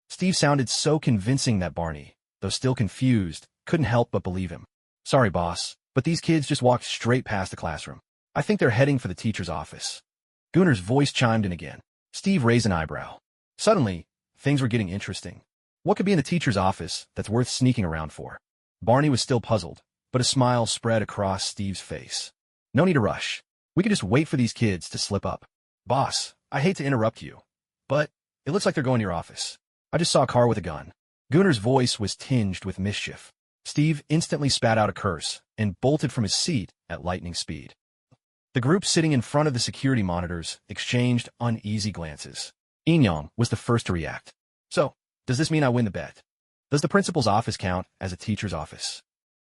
Steve sounded so convincing that Barney, though still confused, couldn't help but believe him. Sorry, boss, but these kids just walked straight past the classroom. I think they're heading for the teacher's office. Gunnar's voice chimed in again. Steve raised an eyebrow. Suddenly, things were getting interesting. What could be in the teacher's office that's worth sneaking around for? Barney was still puzzled, but a smile spread across Steve's face. No need to rush. We could just wait for these kids to slip up. Boss, I hate to interrupt you, but it looks like they're going to your office. I just saw a car with a gun. Gunnar's voice was tinged with mischief. Steve instantly spat out a curse and bolted from his seat at lightning speed. The group sitting in front of the security monitors exchanged uneasy glances. Yin was the first to react. So, does this mean I win the bet? Does the principal's office count as a teacher's office?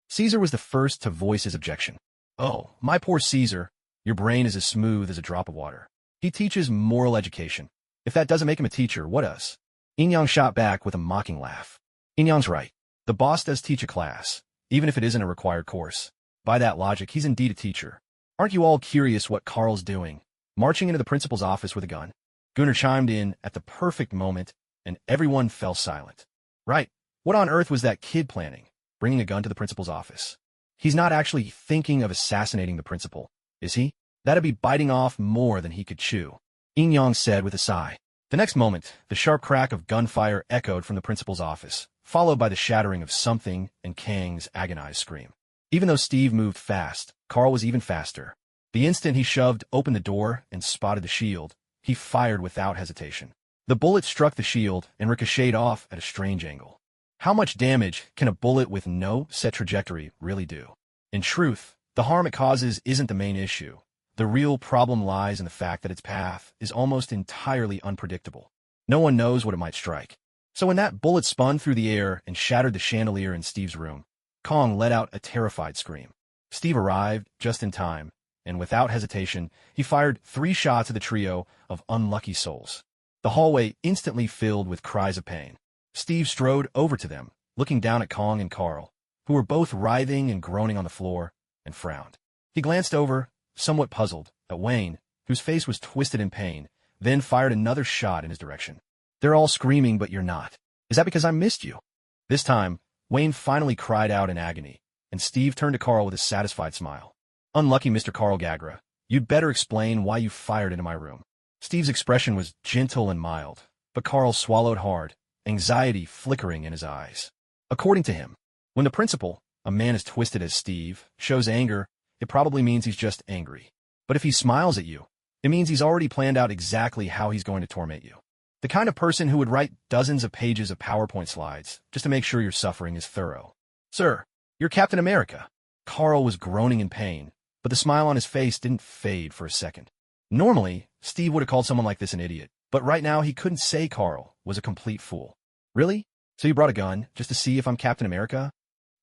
Caesar was the first to voice his objection. Oh, my poor Caesar, your brain is as smooth as a drop of water. He teaches moral education. If that doesn't make him a teacher, what does? Yin shot back with a mocking laugh. Yin's right. The boss does teach a class, even if it isn't a required course. By that logic, he's indeed a teacher. Aren't you all curious what Carl's doing? Marching into the principal's office with a gun. Gunnar chimed in at the perfect moment, and everyone fell silent. Right. What on earth was that kid planning, bringing a gun to the principal's office? He's not actually thinking of assassinating the principal, is he? That'd be biting off more than he could chew. Yin said with a sigh. The next moment, the sharp crack of gunfire echoed from the principal's office, followed by the shattering of something and Kang's agonized scream. Even though Steve moved fast, Carl was even faster. The instant he shoved open the door and spotted the shield, he fired without hesitation. The bullet struck the shield and ricocheted off at a strange angle. How much damage can a bullet with no set trajectory really do? In truth, the harm it causes isn't the main issue. The real problem lies in the fact that its path is almost entirely unpredictable. No one knows what it might strike. So when that bullet spun through the air and shattered the chandelier in Steve's room, Kong let out a terrified scream. Steve arrived just in time, and without hesitation, he fired 3 shots at the trio of unlucky souls. The hallway instantly filled with cries of pain. Steve strode over to them, looking down at Kong and Carl, who were both writhing and groaning on the floor, and frowned. He glanced over, somewhat puzzled, at Wayne, whose face was twisted in pain, then fired another shot in his direction. They're all screaming, but you're not. Is that because I missed you? This time, Wayne finally cried out in agony, and Steve turned to Carl with a satisfied smile. Unlucky Mr. Carl Gagra, you'd better explain why you fired into my room. Steve's expression was gentle and mild, but Carl swallowed hard, anxiety flickering in his eyes. According to him, when the principal, a man as twisted as Steve, shows anger, it probably means he's just angry. But if he smiles at you, it means he's already planned out exactly how he's going to torment you. The kind of person who would write dozens of pages of PowerPoint slides just to make sure your suffering is thorough. Sir, you're Captain America. Carl was groaning in pain, but the smile on his face didn't fade for a second. Normally, Steve would have called someone like this an idiot, but right now he couldn't say Carl was a complete fool. Really? So you brought a gun just to see if I'm Captain America?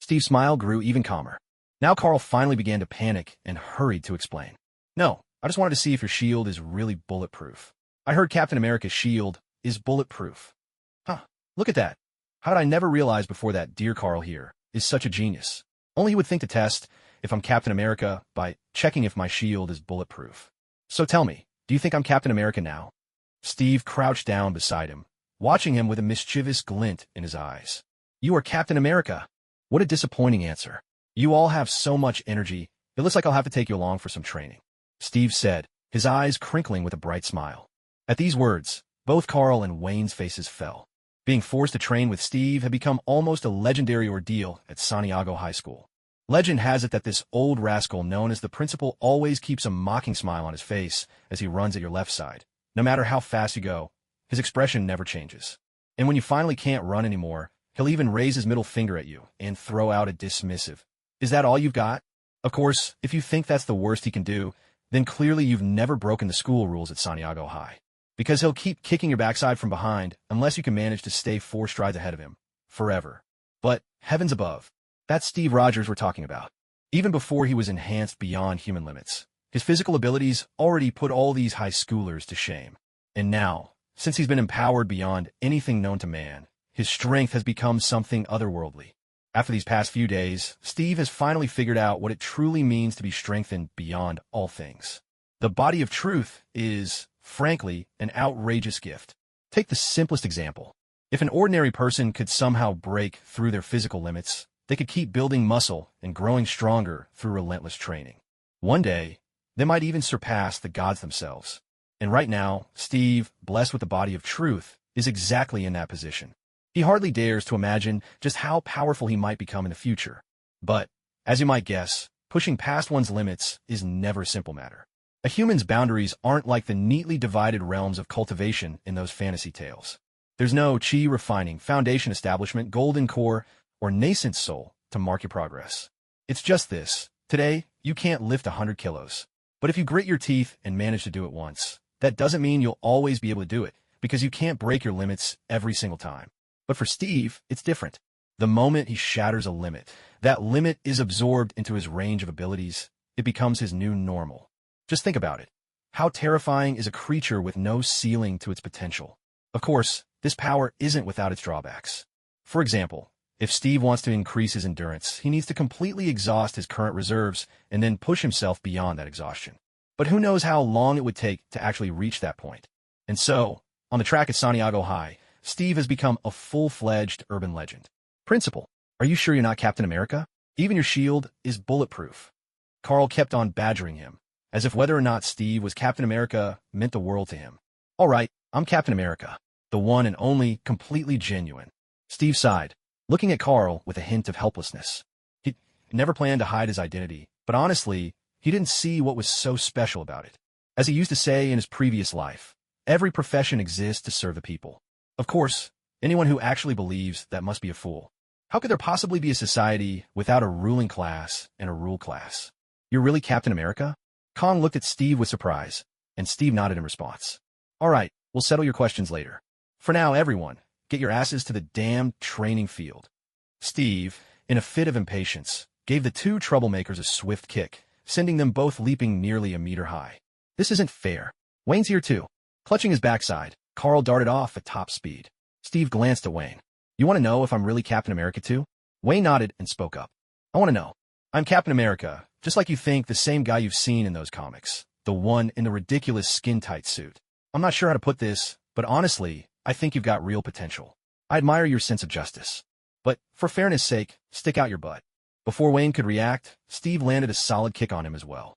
Steve's smile grew even calmer. Now Carl finally began to panic and hurried to explain. No, I just wanted to see if your shield is really bulletproof. I heard Captain America's shield is bulletproof. Huh, look at that. How did I never realize before that dear Carl here is such a genius? Only he would think to test if I'm Captain America by checking if my shield is bulletproof. So tell me, do you think I'm Captain America now? Steve crouched down beside him, watching him with a mischievous glint in his eyes. You are Captain America. What a disappointing answer. You all have so much energy, it looks like I'll have to take you along for some training, Steve said, his eyes crinkling with a bright smile. At these words, both Carl and Wayne's faces fell. Being forced to train with Steve had become almost a legendary ordeal at Santiago High School. Legend has it that this old rascal known as the principal always keeps a mocking smile on his face as he runs at your left side. No matter how fast you go, his expression never changes. And when you finally can't run anymore, he'll even raise his middle finger at you and throw out a dismissive, "Is that all you've got?" Of course, if you think that's the worst he can do, then clearly you've never broken the school rules at Santiago High. Because he'll keep kicking your backside from behind unless you can manage to stay 4 strides ahead of him. Forever. But, heavens above, that's Steve Rogers we're talking about. Even before he was enhanced beyond human limits, his physical abilities already put all these high schoolers to shame. And now, since he's been empowered beyond anything known to man, his strength has become something otherworldly. After these past few days, Steve has finally figured out what it truly means to be strengthened beyond all things. The body of truth is, frankly, an outrageous gift. Take the simplest example. If an ordinary person could somehow break through their physical limits, they could keep building muscle and growing stronger through relentless training. One day, they might even surpass the gods themselves. And right now, Steve, blessed with the body of truth, is exactly in that position. He hardly dares to imagine just how powerful he might become in the future. But, as you might guess, pushing past one's limits is never a simple matter. A human's boundaries aren't like the neatly divided realms of cultivation in those fantasy tales. There's no chi refining, foundation establishment, golden core, or nascent soul to mark your progress. It's just this. Today, you can't lift 100 kilos. But if you grit your teeth and manage to do it once, that doesn't mean you'll always be able to do it, because you can't break your limits every single time. But for Steve, it's different. The moment he shatters a limit, that limit is absorbed into his range of abilities. It becomes his new normal. Just think about it. How terrifying is a creature with no ceiling to its potential? Of course, this power isn't without its drawbacks. For example, if Steve wants to increase his endurance, he needs to completely exhaust his current reserves and then push himself beyond that exhaustion. But who knows how long it would take to actually reach that point? And so, on the track at Santiago High, Steve has become a full-fledged urban legend. Principal, are you sure you're not Captain America? Even your shield is bulletproof. Carl kept on badgering him, as if whether or not Steve was Captain America meant the world to him. All right, I'm Captain America, the one and only, completely genuine. Steve sighed, looking at Carl with a hint of helplessness. He never planned to hide his identity, but honestly, he didn't see what was so special about it. As he used to say in his previous life, every profession exists to serve the people. Of course, anyone who actually believes that must be a fool. How could there possibly be a society without a ruling class and a rule class? You're really Captain America? Kong looked at Steve with surprise, and Steve nodded in response. All right, we'll settle your questions later. For now, everyone, get your asses to the damn training field. Steve, in a fit of impatience, gave the 2 troublemakers a swift kick, sending them both leaping nearly a meter high. This isn't fair. Wayne's here too. Clutching his backside, Carl darted off at top speed. Steve glanced at Wayne. You want to know if I'm really Captain America too? Wayne nodded and spoke up. I want to know. I'm Captain America, just like you think, the same guy you've seen in those comics. The one in the ridiculous skin-tight suit. I'm not sure how to put this, but honestly, I think you've got real potential. I admire your sense of justice. But, for fairness' sake, stick out your butt. Before Wayne could react, Steve landed a solid kick on him as well.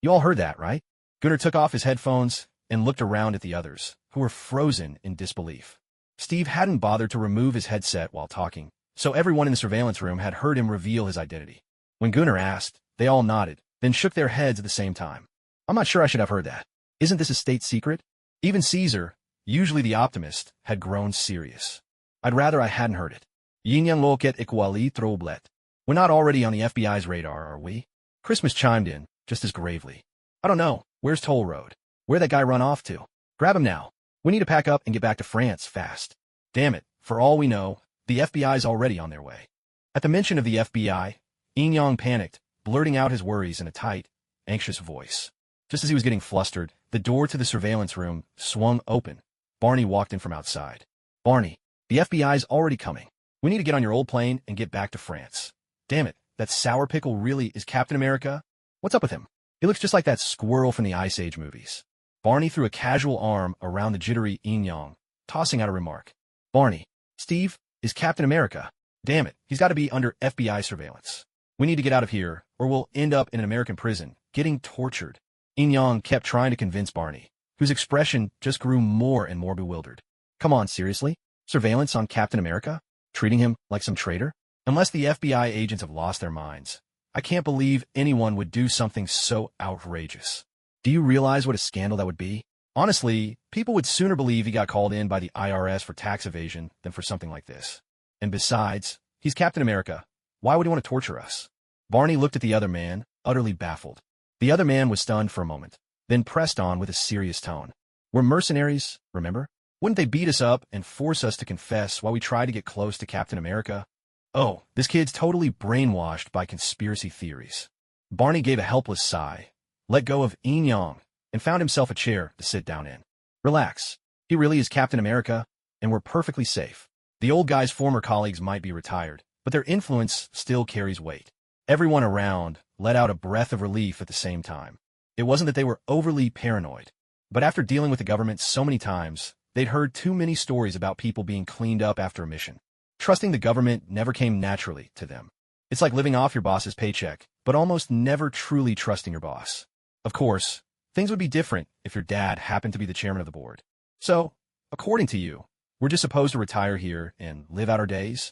You all heard that, right? Gunnar took off his headphones and looked around at the others, who were frozen in disbelief. Steve hadn't bothered to remove his headset while talking, so everyone in the surveillance room had heard him reveal his identity. When Gunnar asked, they all nodded, then shook their heads at the same time. I'm not sure I should have heard that. Isn't this a state secret? Even Caesar, usually the optimist, had grown serious. I'd rather I hadn't heard it. Yinyang loket equali troblet. We're not already on the FBI's radar, are we? Christmas chimed in, just as gravely. I don't know. Where's Toll Road? Where'd that guy run off to? Grab him now. We need to pack up and get back to France fast. Damn it, for all we know, the FBI's already on their way. At the mention of the FBI, Yinyang panicked, blurting out his worries in a tight, anxious voice. Just as he was getting flustered, the door to the surveillance room swung open. Barney walked in from outside. Barney, the FBI's already coming. We need to get on your old plane and get back to France. Damn it, that sour pickle really is Captain America? What's up with him? He looks just like that squirrel from the Ice Age movies. Barney threw a casual arm around the jittery Yinyang, tossing out a remark. Barney, Steve is Captain America. Damn it, he's got to be under FBI surveillance. We need to get out of here, or we'll end up in an American prison, getting tortured. Yinyang kept trying to convince Barney, whose expression just grew more and more bewildered. Come on, seriously? Surveillance on Captain America? Treating him like some traitor? Unless the FBI agents have lost their minds. I can't believe anyone would do something so outrageous. Do you realize what a scandal that would be? Honestly, people would sooner believe he got called in by the IRS for tax evasion than for something like this. And besides, he's Captain America. Why would he want to torture us? Barney looked at the other man, utterly baffled. The other man was stunned for a moment, then pressed on with a serious tone. We're mercenaries, remember? Wouldn't they beat us up and force us to confess while we try to get close to Captain America? Oh, this kid's totally brainwashed by conspiracy theories. Barney gave a helpless sigh, let go of Yinyang, and found himself a chair to sit down in. Relax. He really is Captain America, and we're perfectly safe. The old guy's former colleagues might be retired, but their influence still carries weight. Everyone around let out a breath of relief at the same time. It wasn't that they were overly paranoid, but after dealing with the government so many times, they'd heard too many stories about people being cleaned up after a mission. Trusting the government never came naturally to them. It's like living off your boss's paycheck, but almost never truly trusting your boss. Of course, things would be different if your dad happened to be the chairman of the board. So, according to you, we're just supposed to retire here and live out our days?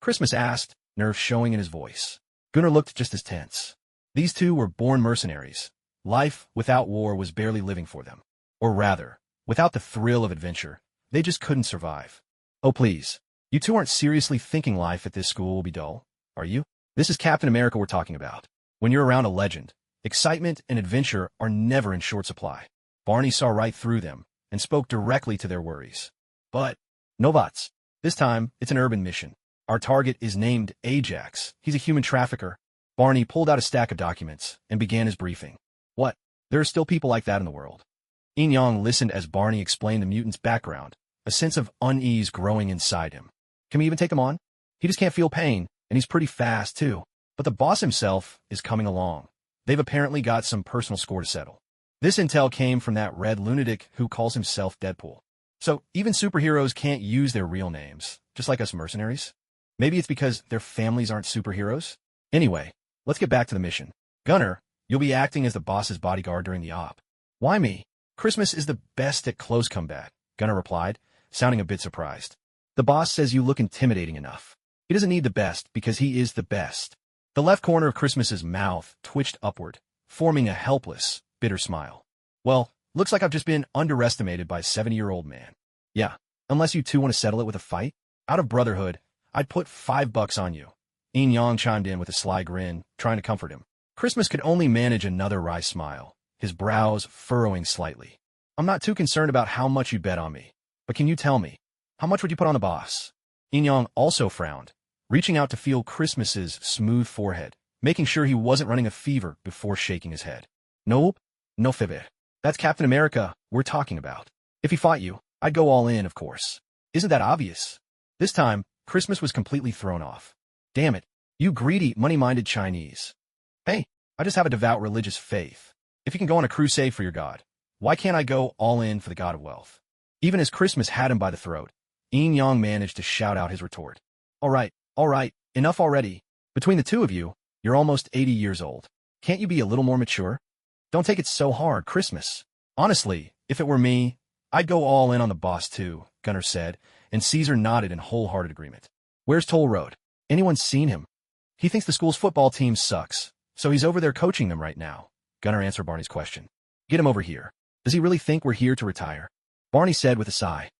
Christmas asked, nerves showing in his voice. Gunnar looked just as tense. These two were born mercenaries. Life without war was barely living for them. Or rather, without the thrill of adventure, they just couldn't survive. Oh please, you two aren't seriously thinking life at this school will be dull, are you? This is Captain America we're talking about. When you're around a legend, excitement and adventure are never in short supply. Barney saw right through them and spoke directly to their worries. But, Novats, this time it's an urban mission. Our target is named Ajax. He's a human trafficker. Barney pulled out a stack of documents and began his briefing. What? There are still people like that in the world. Yinyang listened as Barney explained the mutant's background, a sense of unease growing inside him. Can we even take him on? He just can't feel pain, and he's pretty fast, too. But the boss himself is coming along. They've apparently got some personal score to settle. This intel came from that red lunatic who calls himself Deadpool. So even superheroes can't use their real names, just like us mercenaries. Maybe it's because their families aren't superheroes? Anyway, let's get back to the mission. Gunnar, you'll be acting as the boss's bodyguard during the op. Why me? Christmas is the best at close combat, Gunnar replied, sounding a bit surprised. The boss says you look intimidating enough. He doesn't need the best because he is the best. The left corner of Christmas's mouth twitched upward, forming a helpless, bitter smile. Well, looks like I've just been underestimated by a 70-year-old man. Yeah, unless you two want to settle it with a fight. Out of brotherhood, I'd put $5 on you. Yinyang chimed in with a sly grin, trying to comfort him. Christmas could only manage another wry smile, his brows furrowing slightly. I'm not too concerned about how much you bet on me, but can you tell me, how much would you put on the boss? Yinyang also frowned, reaching out to feel Christmas's smooth forehead, making sure he wasn't running a fever before shaking his head. Nope, no fibber. That's Captain America we're talking about. If he fought you, I'd go all in, of course. Isn't that obvious? This time, Christmas was completely thrown off. Damn it, you greedy, money-minded Chinese. Hey, I just have a devout religious faith. If you can go on a crusade for your god, why can't I go all in for the god of wealth? Even as Christmas had him by the throat, Yinyang managed to shout out his retort. All right, enough already. Between the two of you, you're almost 80 years old. Can't you be a little more mature? Don't take it so hard, Christmas. Honestly, if it were me, I'd go all in on the boss too, Gunnar said, and Caesar nodded in wholehearted agreement. Where's Toll Road? Anyone seen him? He thinks the school's football team sucks, so he's over there coaching them right now. Gunnar answered Barney's question. Get him over here. Does he really think we're here to retire? Barney said with a sigh.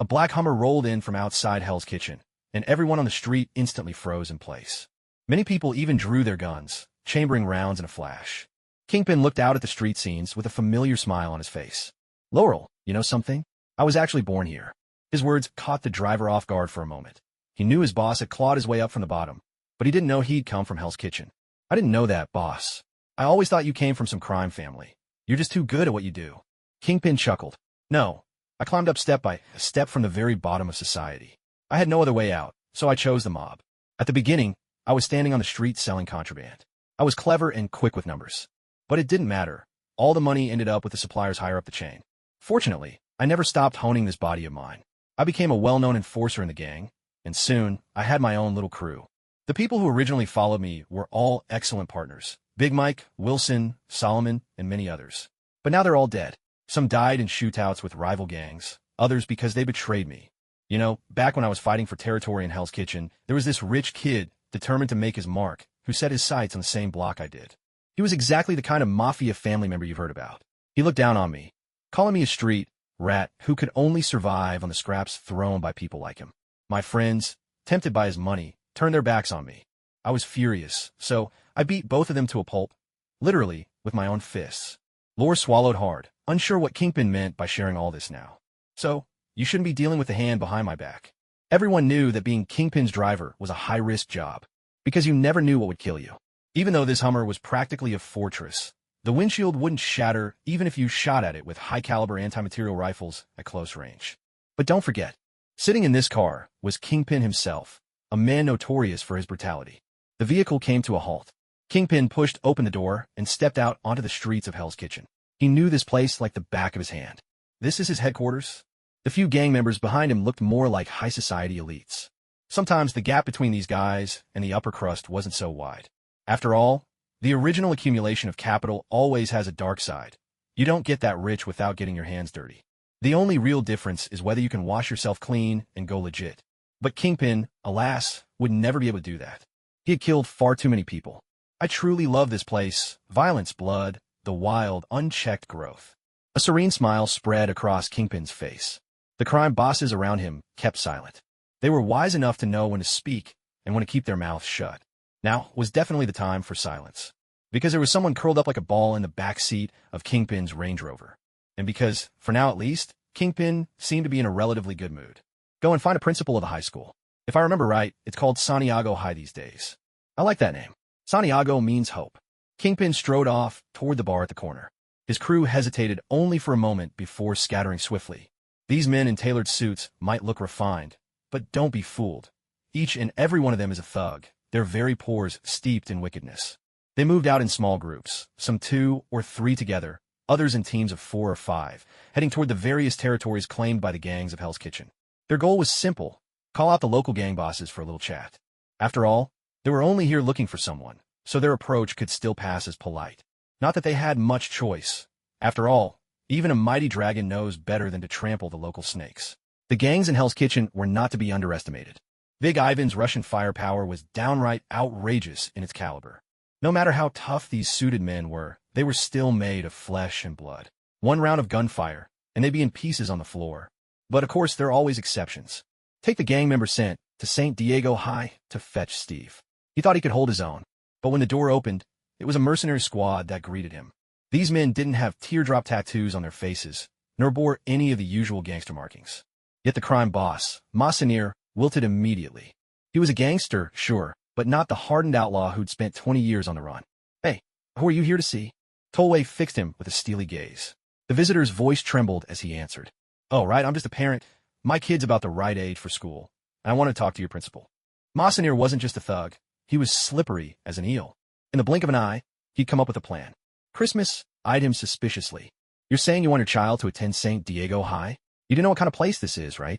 A black Hummer rolled in from outside Hell's Kitchen, and everyone on the street instantly froze in place. Many people even drew their guns, chambering rounds in a flash. Kingpin looked out at the street scenes with a familiar smile on his face. Laurel, you know something? I was actually born here. His words caught the driver off guard for a moment. He knew his boss had clawed his way up from the bottom, but he didn't know he'd come from Hell's Kitchen. I didn't know that, boss. I always thought you came from some crime family. You're just too good at what you do. Kingpin chuckled. No, I climbed up step by step from the very bottom of society. I had no other way out, so I chose the mob. At the beginning, I was standing on the street selling contraband. I was clever and quick with numbers. But it didn't matter. All the money ended up with the suppliers higher up the chain. Fortunately, I never stopped honing this body of mine. I became a well-known enforcer in the gang, and soon, I had my own little crew. The people who originally followed me were all excellent partners. Big Mike, Wilson, Solomon, and many others. But now they're all dead. Some died in shootouts with rival gangs, others because they betrayed me. You know, back when I was fighting for territory in Hell's Kitchen, there was this rich kid determined to make his mark, who set his sights on the same block I did. He was exactly the kind of mafia family member you've heard about. He looked down on me, calling me a street rat who could only survive on the scraps thrown by people like him. My friends, tempted by his money, turned their backs on me. I was furious, so I beat both of them to a pulp, literally, with my own fists. Lore swallowed hard, unsure what Kingpin meant by sharing all this now. So, you shouldn't be dealing with the hand behind my back. Everyone knew that being Kingpin's driver was a high-risk job, because you never knew what would kill you. Even though this Hummer was practically a fortress, the windshield wouldn't shatter even if you shot at it with high-caliber anti-material rifles at close range. But don't forget, sitting in this car was Kingpin himself, a man notorious for his brutality. The vehicle came to a halt. Kingpin pushed open the door and stepped out onto the streets of Hell's Kitchen. He knew this place like the back of his hand. This is his headquarters. The few gang members behind him looked more like high society elites. Sometimes the gap between these guys and the upper crust wasn't so wide. After all, the original accumulation of capital always has a dark side. You don't get that rich without getting your hands dirty. The only real difference is whether you can wash yourself clean and go legit. But Kingpin, alas, would never be able to do that. He had killed far too many people. I truly love this place. Violence, blood, the wild, unchecked growth. A serene smile spread across Kingpin's face. The crime bosses around him kept silent. They were wise enough to know when to speak and when to keep their mouths shut. Now was definitely the time for silence. Because there was someone curled up like a ball in the back seat of Kingpin's Range Rover. And because, for now at least, Kingpin seemed to be in a relatively good mood. Go and find a principal of the high school. If I remember right, it's called Santiago High these days. I like that name. Santiago means hope. Kingpin strode off toward the bar at the corner. His crew hesitated only for a moment before scattering swiftly. These men in tailored suits might look refined, but don't be fooled. Each and every one of them is a thug, their very pores steeped in wickedness. They moved out in small groups, some 2 or 3 together, others in teams of 4 or 5, heading toward the various territories claimed by the gangs of Hell's Kitchen. Their goal was simple: call out the local gang bosses for a little chat. After all, they were only here looking for someone, so their approach could still pass as polite. Not that they had much choice. After all, even a mighty dragon knows better than to trample the local snakes. The gangs in Hell's Kitchen were not to be underestimated. Big Ivan's Russian firepower was downright outrageous in its caliber. No matter how tough these suited men were, they were still made of flesh and blood. One round of gunfire, and they'd be in pieces on the floor. But of course, there are always exceptions. Take the gang member sent to St. Diego High to fetch Steve. He thought he could hold his own. But when the door opened, it was a mercenary squad that greeted him. These men didn't have teardrop tattoos on their faces, nor bore any of the usual gangster markings. Yet the crime boss, Masanier, wilted immediately. He was a gangster, sure, but not the hardened outlaw who'd spent 20 years on the run. Hey, who are you here to see? Tolway fixed him with a steely gaze. The visitor's voice trembled as he answered. Oh, right, I'm just a parent. My kid's about the right age for school, and I want to talk to your principal. Masanier wasn't just a thug. He was slippery as an eel. In the blink of an eye, he'd come up with a plan. Christmas eyed him suspiciously. You're saying you want your child to attend St. Diego High? You do know what kind of place this is, right?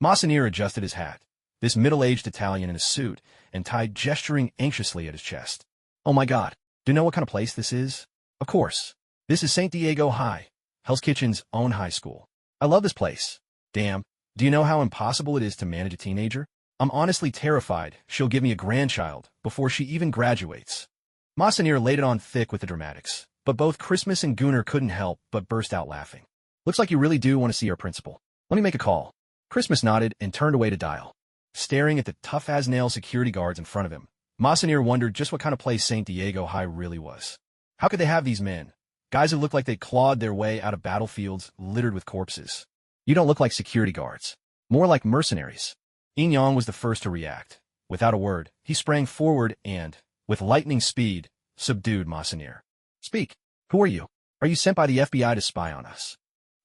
Masanier adjusted his hat. This middle-aged Italian in a suit and tied, gesturing anxiously at his chest. Oh my God, do you know what kind of place this is? Of course. This is St. Diego High, Hell's Kitchen's own high school. I love this place. Damn, Do you know how impossible it is to manage a teenager? I'm honestly terrified she'll give me a grandchild before she even graduates. Masanier laid it on thick with the dramatics, but both Christmas and Gunnar couldn't help but burst out laughing. Looks like you really do want to see our principal. Let me make a call. Christmas nodded and turned away to dial. Staring at the tough-as-nails security guards in front of him, Masanier wondered just what kind of place St. Diego High really was. How could they have these men? Guys who looked like they clawed their way out of battlefields littered with corpses. You don't look like security guards. More like mercenaries. Yin Yang was the first to react. Without a word, he sprang forward and, with lightning speed, subdued Masanier. Speak. Who are you? Are you sent by the FBI to spy on us?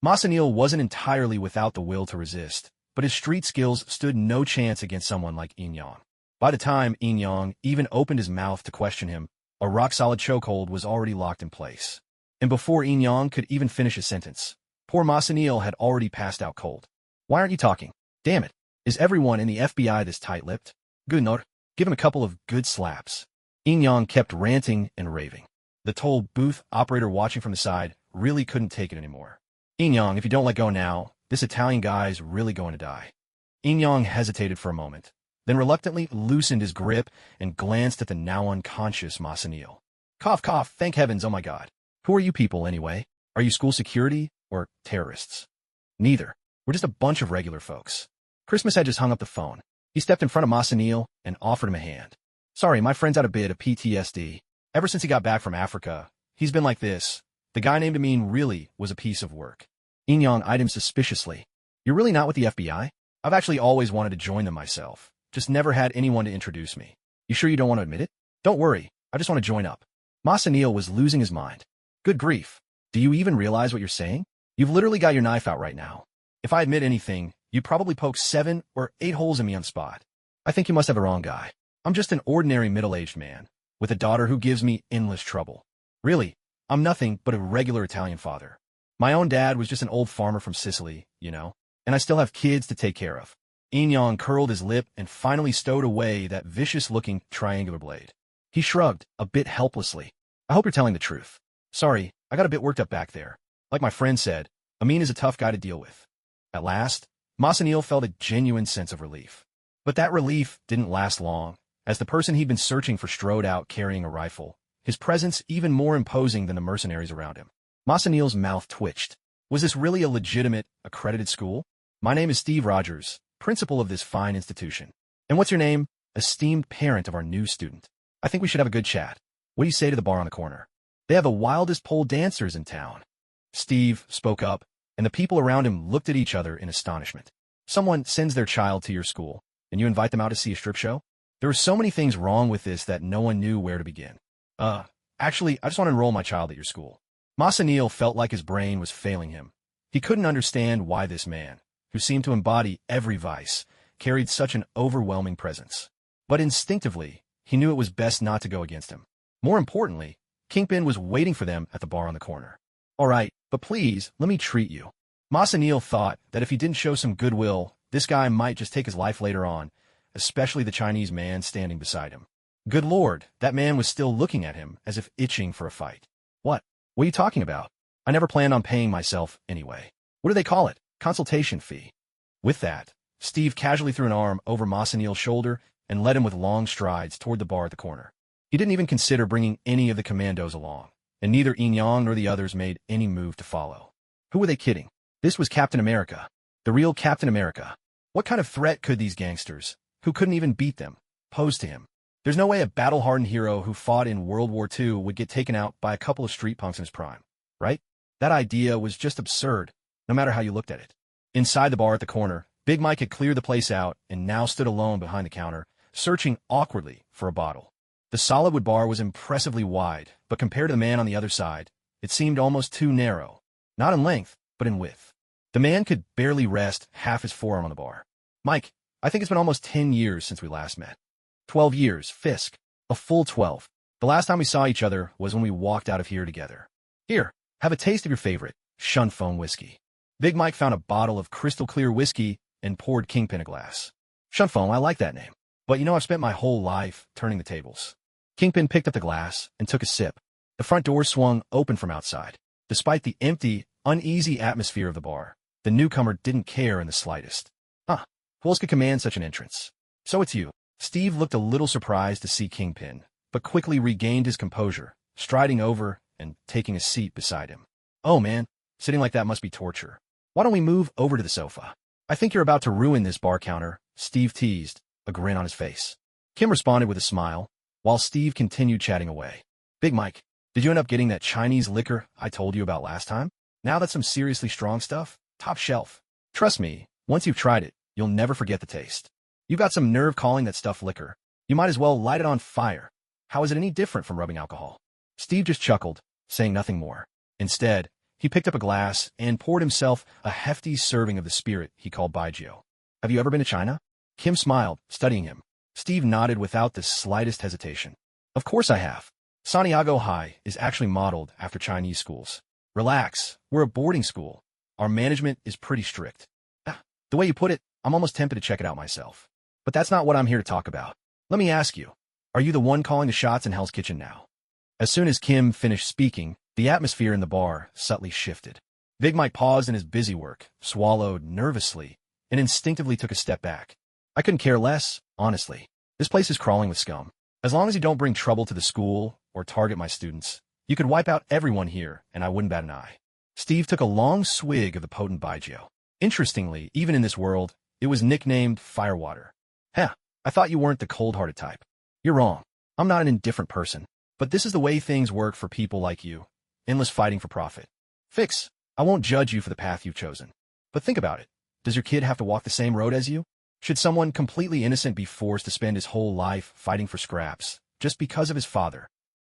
Masaniel wasn't entirely without the will to resist, but his street skills stood no chance against someone like Yin Yang. By the time Yin Yang even opened his mouth to question him, a rock-solid chokehold was already locked in place. And before Yin Yang could even finish his sentence, poor Masaniel had already passed out cold. Why aren't you talking? Damn it. Is everyone in the FBI this tight-lipped? Gunnar, give him a couple of good slaps. Yin Yang kept ranting and raving. The toll booth operator watching from the side really couldn't take it anymore. Yin Yang, if you don't let go now, this Italian guy's really going to die. Yin Yang hesitated for a moment, then reluctantly loosened his grip and glanced at the now unconscious Masaniel. Cough, cough, thank heavens, oh my God. Who are you people, anyway? Are you school security or terrorists? Neither. We're just a bunch of regular folks. Christmas had just hung up the phone. He stepped in front of Masaniel and offered him a hand. Sorry, my friend's had a bit of PTSD. Ever since he got back from Africa, he's been like this. The guy named Amin really was a piece of work. Yin Yang eyed him suspiciously. You're really not with the FBI? I've actually always wanted to join them myself. Just never had anyone to introduce me. You sure you don't want to admit it? Don't worry, I just want to join up. Masaniel was losing his mind. Good grief. Do you even realize what you're saying? You've literally got your knife out right now. If I admit anything, you'd probably poke 7 or 8 holes in me on spot. I think you must have the wrong guy. I'm just an ordinary middle-aged man, with a daughter who gives me endless trouble. Really, I'm nothing but a regular Italian father. My own dad was just an old farmer from Sicily, you know, and I still have kids to take care of. Yin Yang curled his lip and finally stowed away that vicious-looking triangular blade. He shrugged, a bit helplessly. I hope you're telling the truth. Sorry, I got a bit worked up back there. Like my friend said, Amin is a tough guy to deal with. At last, Masaniel felt a genuine sense of relief. But that relief didn't last long, as the person he'd been searching for strode out carrying a rifle, his presence even more imposing than the mercenaries around him. Masaniel's mouth twitched. Was this really a legitimate, accredited school? My name is Steve Rogers, principal of this fine institution. And what's your name? Esteemed parent of our new student. I think we should have a good chat. What do you say to the bar on the corner? They have the wildest pole dancers in town. Steve spoke up, and the people around him looked at each other in astonishment. Someone sends their child to your school, and you invite them out to see a strip show? There were so many things wrong with this that no one knew where to begin. Actually, I just want to enroll my child at your school. Masaniel felt like his brain was failing him. He couldn't understand why this man, who seemed to embody every vice, carried such an overwhelming presence. But instinctively, he knew it was best not to go against him. More importantly, Kingpin was waiting for them at the bar on the corner. All right, but please, let me treat you. Masaniel thought that if he didn't show some goodwill, this guy might just take his life later on, especially the Chinese man standing beside him. Good Lord, that man was still looking at him as if itching for a fight. What? What are you talking about? I never planned on paying myself anyway. What do they call it? Consultation fee. With that, Steve casually threw an arm over Masaniel's shoulder and led him with long strides toward the bar at the corner. He didn't even consider bringing any of the commandos along, and neither Yin Yang nor the others made any move to follow. Who were they kidding? This was Captain America. The real Captain America. What kind of threat could these gangsters, who couldn't even beat them, pose to him? There's no way a battle-hardened hero who fought in World War II would get taken out by a couple of street punks in his prime, right? That idea was just absurd, no matter how you looked at it. Inside the bar at the corner, Big Mike had cleared the place out and now stood alone behind the counter, searching awkwardly for a bottle. The solid wood bar was impressively wide, but compared to the man on the other side, it seemed almost too narrow. Not in length, but in width. The man could barely rest half his forearm on the bar. Mike, I think it's been almost 10 years since we last met. 12 years, Fisk. A full 12. The last time we saw each other was when we walked out of here together. Here, have a taste of your favorite, Shunfone whiskey. Big Mike found a bottle of crystal-clear whiskey and poured Kingpin a glass. Shunfone, I like that name. But you know I've spent my whole life turning the tables. Kingpin picked up the glass and took a sip. The front door swung open from outside. Despite the empty, uneasy atmosphere of the bar, the newcomer didn't care in the slightest. Huh. Who else could command such an entrance? So it's you. Steve looked a little surprised to see Kingpin, but quickly regained his composure, striding over and taking a seat beside him. Oh man, sitting like that must be torture. Why don't we move over to the sofa? I think you're about to ruin this bar counter, Steve teased, a grin on his face. Kim responded with a smile, while Steve continued chatting away. Big Mike, did you end up getting that Chinese liquor I told you about last time? Now that's some seriously strong stuff, top shelf. Trust me, once you've tried it, you'll never forget the taste. You've got some nerve calling that stuff liquor. You might as well light it on fire. How is it any different from rubbing alcohol? Steve just chuckled, saying nothing more. Instead, he picked up a glass and poured himself a hefty serving of the spirit he called baijiu. Have you ever been to China? Kim smiled, studying him. Steve nodded without the slightest hesitation. Of course I have. Santiago High is actually modeled after Chinese schools. Relax, we're a boarding school. Our management is pretty strict. The way you put it, I'm almost tempted to check it out myself. But that's not what I'm here to talk about. Let me ask you, are you the one calling the shots in Hell's Kitchen now? As soon as Kim finished speaking, the atmosphere in the bar subtly shifted. Big Mike paused in his busy work, swallowed nervously, and instinctively took a step back. I couldn't care less, honestly. This place is crawling with scum. As long as you don't bring trouble to the school or target my students, you could wipe out everyone here, and I wouldn't bat an eye. Steve took a long swig of the potent baijiu. Interestingly, even in this world, it was nicknamed Firewater. Heh, I thought you weren't the cold-hearted type. You're wrong. I'm not an indifferent person. But this is the way things work for people like you. Endless fighting for profit. Fix. I won't judge you for the path you've chosen. But think about it. Does your kid have to walk the same road as you? Should someone completely innocent be forced to spend his whole life fighting for scraps, just because of his father?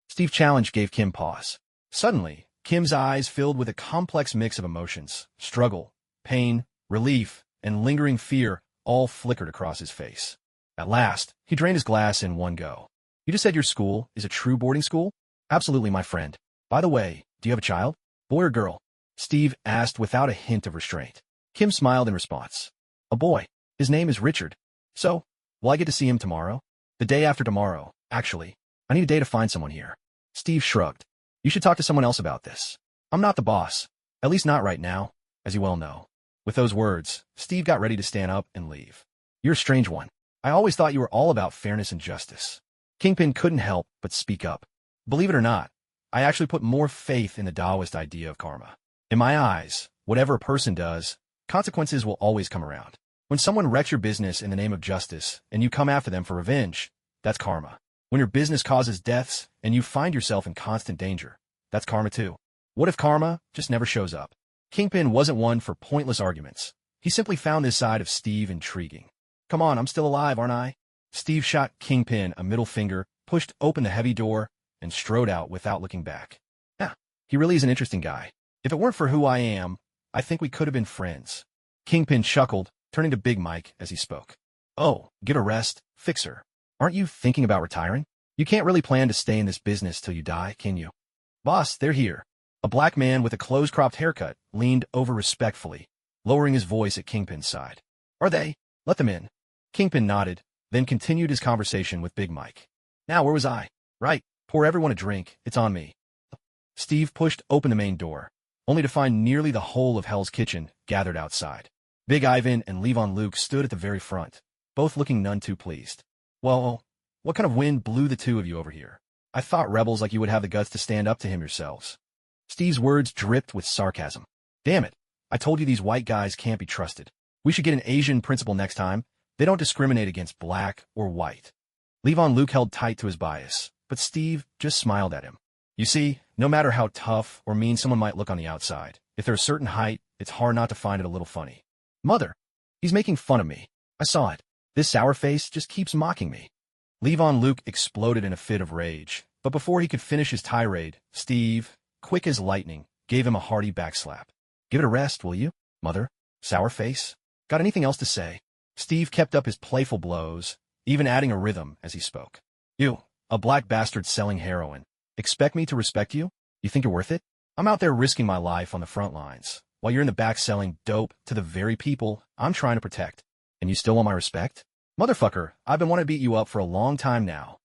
Steve's challenge gave Kim pause. Suddenly, Kim's eyes filled with a complex mix of emotions. Struggle, pain, relief, and lingering fear all flickered across his face. At last, he drained his glass in one go. You just said your school is a true boarding school? Absolutely, my friend. By the way, do you have a child? Boy or girl? Steve asked without a hint of restraint. Kim smiled in response. A boy. His name is Richard. So, will I get to see him tomorrow? The day after tomorrow, actually. I need a day to find someone here. Steve shrugged. You should talk to someone else about this. I'm not the boss. At least not right now, as you well know. With those words, Steve got ready to stand up and leave. You're a strange one. I always thought you were all about fairness and justice. Kingpin couldn't help but speak up. Believe it or not, I actually put more faith in the Taoist idea of karma. In my eyes, whatever a person does, consequences will always come around. When someone wrecks your business in the name of justice and you come after them for revenge, that's karma. When your business causes deaths and you find yourself in constant danger, that's karma too. What if karma just never shows up? Kingpin wasn't one for pointless arguments. He simply found this side of Steve intriguing. Come on, I'm still alive, aren't I? Steve shot Kingpin a middle finger, pushed open the heavy door, and strode out without looking back. He really is an interesting guy. If it weren't for who I am, I think we could have been friends. Kingpin chuckled, turning to Big Mike as he spoke. Oh, get a rest, fixer. Aren't you thinking about retiring? You can't really plan to stay in this business till you die, can you? Boss, they're here. A black man with a close-cropped haircut leaned over respectfully, lowering his voice at Kingpin's side. Are they? Let them in. Kingpin nodded, then continued his conversation with Big Mike. Now, where was I? Right, pour everyone a drink, it's on me. Steve pushed open the main door, only to find nearly the whole of Hell's Kitchen gathered outside. Big Ivan and Levon Luke stood at the very front, both looking none too pleased. Well, what kind of wind blew the two of you over here? I thought rebels like you would have the guts to stand up to him yourselves. Steve's words dripped with sarcasm. Damn it, I told you these white guys can't be trusted. We should get an Asian principal next time. They don't discriminate against black or white. Levon Luke held tight to his bias, but Steve just smiled at him. You see, no matter how tough or mean someone might look on the outside, if they're a certain height, it's hard not to find it a little funny. Mother, he's making fun of me. I saw it. This sour face just keeps mocking me. Levon Luke exploded in a fit of rage, but before he could finish his tirade, Steve, quick as lightning, gave him a hearty backslap. Give it a rest, will you, mother? Sour face? Got anything else to say? Steve kept up his playful blows, even adding a rhythm as he spoke. You, a black bastard selling heroin. Expect me to respect you? You think you're worth it? I'm out there risking my life on the front lines, while you're in the back selling dope to the very people I'm trying to protect. And you still want my respect? Motherfucker, I've been wanting to beat you up for a long time now.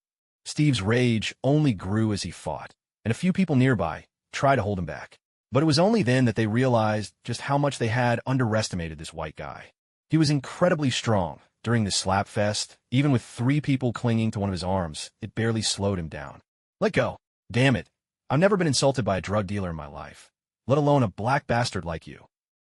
Steve's rage only grew as he fought, and a few people nearby tried to hold him back. But it was only then that they realized just how much they had underestimated this white guy. He was incredibly strong. During this slap fest, even with 3 people clinging to one of his arms, it barely slowed him down. Let go. Damn it. I've never been insulted by a drug dealer in my life, let alone a black bastard like you.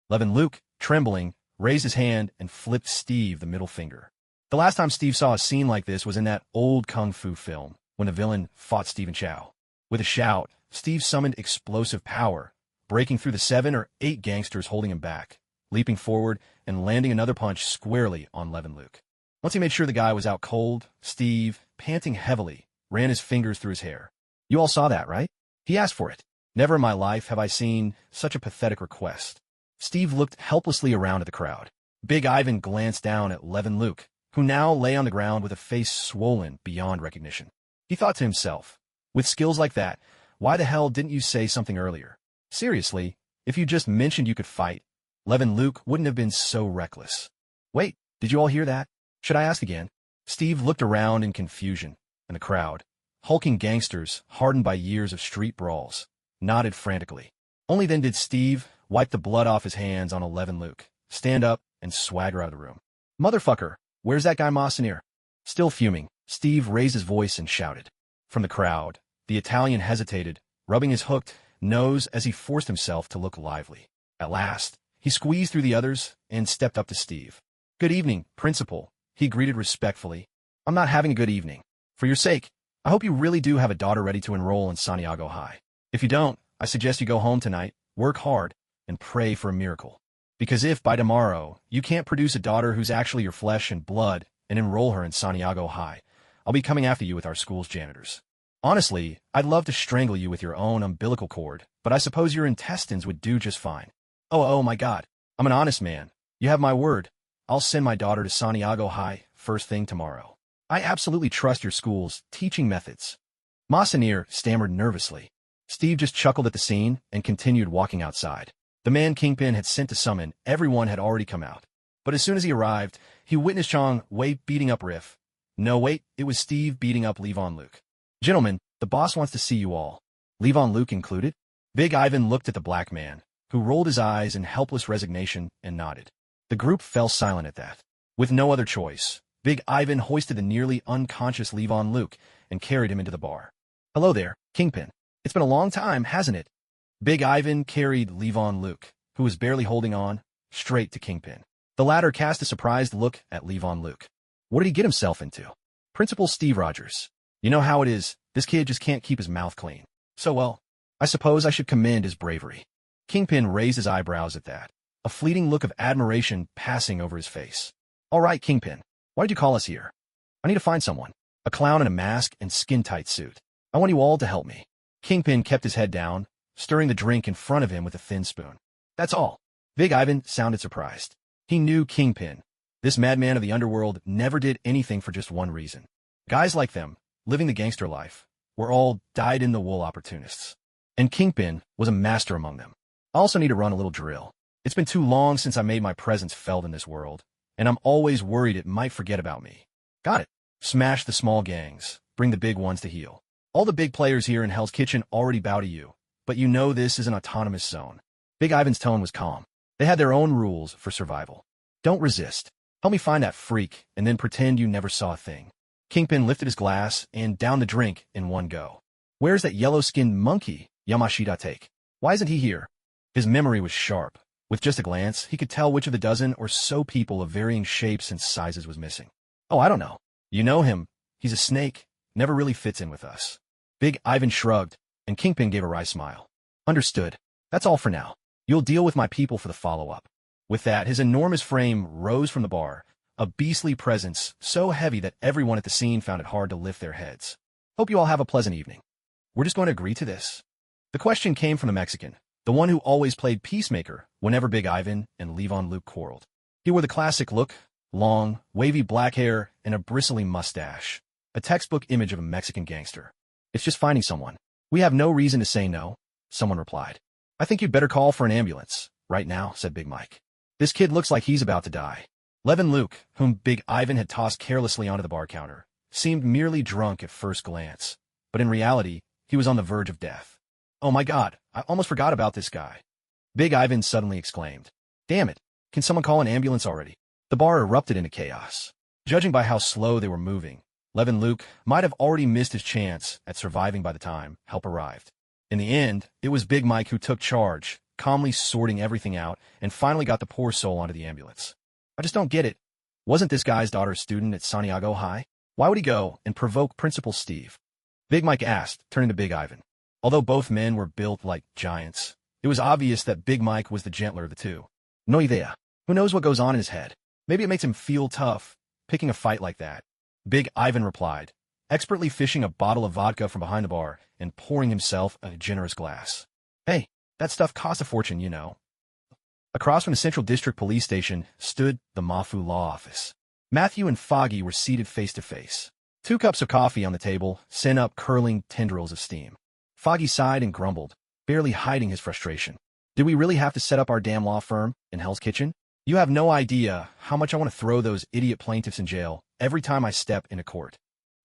Levin Luke, trembling, raised his hand and flipped Steve the middle finger. The last time Steve saw a scene like this was in that old kung fu film, when the villain fought Stephen Chow. With a shout, Steve summoned explosive power, breaking through the 7 or 8 gangsters holding him back, leaping forward and landing another punch squarely on Levin Luke. Once he made sure the guy was out cold, Steve, panting heavily, ran his fingers through his hair. You all saw that, right? He asked for it. Never in my life have I seen such a pathetic request. Steve looked helplessly around at the crowd. Big Ivan glanced down at Levin Luke, who now lay on the ground with a face swollen beyond recognition. He thought to himself, with skills like that, why the hell didn't you say something earlier? Seriously, if you just mentioned you could fight, Levin Luke wouldn't have been so reckless. Wait, did you all hear that? Should I ask again? Steve looked around in confusion, and the crowd, hulking gangsters hardened by years of street brawls, nodded frantically. Only then did Steve wipe the blood off his hands on Levin Luke, stand up, and swagger out of the room. Motherfucker, where's that guy Masanier? Still fuming, Steve raised his voice and shouted. From the crowd, the Italian hesitated, rubbing his hooked nose as he forced himself to look lively. At last, he squeezed through the others and stepped up to Steve. Good evening, Principal, he greeted respectfully. I'm not having a good evening. For your sake, I hope you really do have a daughter ready to enroll in Santiago High. If you don't, I suggest you go home tonight, work hard, and pray for a miracle. Because if, by tomorrow, you can't produce a daughter who's actually your flesh and blood and enroll her in Santiago High, I'll be coming after you with our school's janitors. Honestly, I'd love to strangle you with your own umbilical cord, but I suppose your intestines would do just fine. Oh my God, I'm an honest man. You have my word. I'll send my daughter to Santiago High first thing tomorrow. I absolutely trust your school's teaching methods. Masanier stammered nervously. Steve just chuckled at the scene and continued walking outside. The man Kingpin had sent to summon everyone had already come out. But as soon as he arrived, he witnessed Chong Wei beating up Riff. No, wait, it was Steve beating up Levon Luke. Gentlemen, the boss wants to see you all. Levon Luke included? Big Ivan looked at the black man, who rolled his eyes in helpless resignation and nodded. The group fell silent at that. With no other choice, Big Ivan hoisted the nearly unconscious Levon Luke and carried him into the bar. Hello there, Kingpin. It's been a long time, hasn't it? Big Ivan carried Levon Luke, who was barely holding on, straight to Kingpin. The latter cast a surprised look at Levon Luke. What did he get himself into? Principal Steve Rogers. You know how it is, this kid just can't keep his mouth clean. So well, I suppose I should commend his bravery. Kingpin raised his eyebrows at that, a fleeting look of admiration passing over his face. All right, Kingpin, why did you call us here? I need to find someone. A clown in a mask and skin-tight suit. I want you all to help me. Kingpin kept his head down, stirring the drink in front of him with a thin spoon. That's all. Big Ivan sounded surprised. He knew Kingpin. This madman of the underworld never did anything for just one reason. Guys like them, living the gangster life, were all dyed-in-the-wool opportunists. And Kingpin was a master among them. I also need to run a little drill. It's been too long since I made my presence felt in this world, and I'm always worried it might forget about me. Got it. Smash the small gangs, bring the big ones to heel. All the big players here in Hell's Kitchen already bow to you, but you know this is an autonomous zone. Big Ivan's tone was calm. They had their own rules for survival. Don't resist. Help me find that freak, and then pretend you never saw a thing. Kingpin lifted his glass and downed the drink in one go. Where's that yellow-skinned monkey Yamashita take? Why isn't he here? His memory was sharp. With just a glance, he could tell which of the dozen or so people of varying shapes and sizes was missing. Oh, I don't know. You know him. He's a snake. Never really fits in with us. Big Ivan shrugged, and Kingpin gave a wry smile. Understood. That's all for now. You'll deal with my people for the follow-up. With that, his enormous frame rose from the bar, a beastly presence so heavy that everyone at the scene found it hard to lift their heads. Hope you all have a pleasant evening. We're just going to agree to this. The question came from the Mexican, the one who always played peacemaker whenever Big Ivan and Levon Luke quarreled. He wore the classic look, long, wavy black hair, and a bristly mustache, a textbook image of a Mexican gangster. It's just finding someone. We have no reason to say no, someone replied. I think you'd better call for an ambulance, right now, said Big Mike. This kid looks like he's about to die. Levin Luke, whom Big Ivan had tossed carelessly onto the bar counter, seemed merely drunk at first glance, but in reality, he was on the verge of death. Oh my God, I almost forgot about this guy. Big Ivan suddenly exclaimed. Damn it, can someone call an ambulance already? The bar erupted into chaos. Judging by how slow they were moving, Levin Luke might have already missed his chance at surviving by the time help arrived. In the end, it was Big Mike who took charge, calmly sorting everything out, and finally got the poor soul onto the ambulance. I just don't get it. Wasn't this guy's daughter a student at Santiago High? Why would he go and provoke Principal Steve? Big Mike asked, turning to Big Ivan. Although both men were built like giants, it was obvious that Big Mike was the gentler of the two. No idea. Who knows what goes on in his head? Maybe it makes him feel tough, picking a fight like that. Big Ivan replied, expertly fishing a bottle of vodka from behind the bar and pouring himself a generous glass. Hey, that stuff costs a fortune, you know. Across from the Central District Police Station stood the Mafu Law Office. Matthew and Foggy were seated face to face. 2 cups of coffee on the table sent up curling tendrils of steam. Foggy sighed and grumbled, barely hiding his frustration. Did we really have to set up our damn law firm in Hell's Kitchen? You have no idea how much I want to throw those idiot plaintiffs in jail every time I step into court.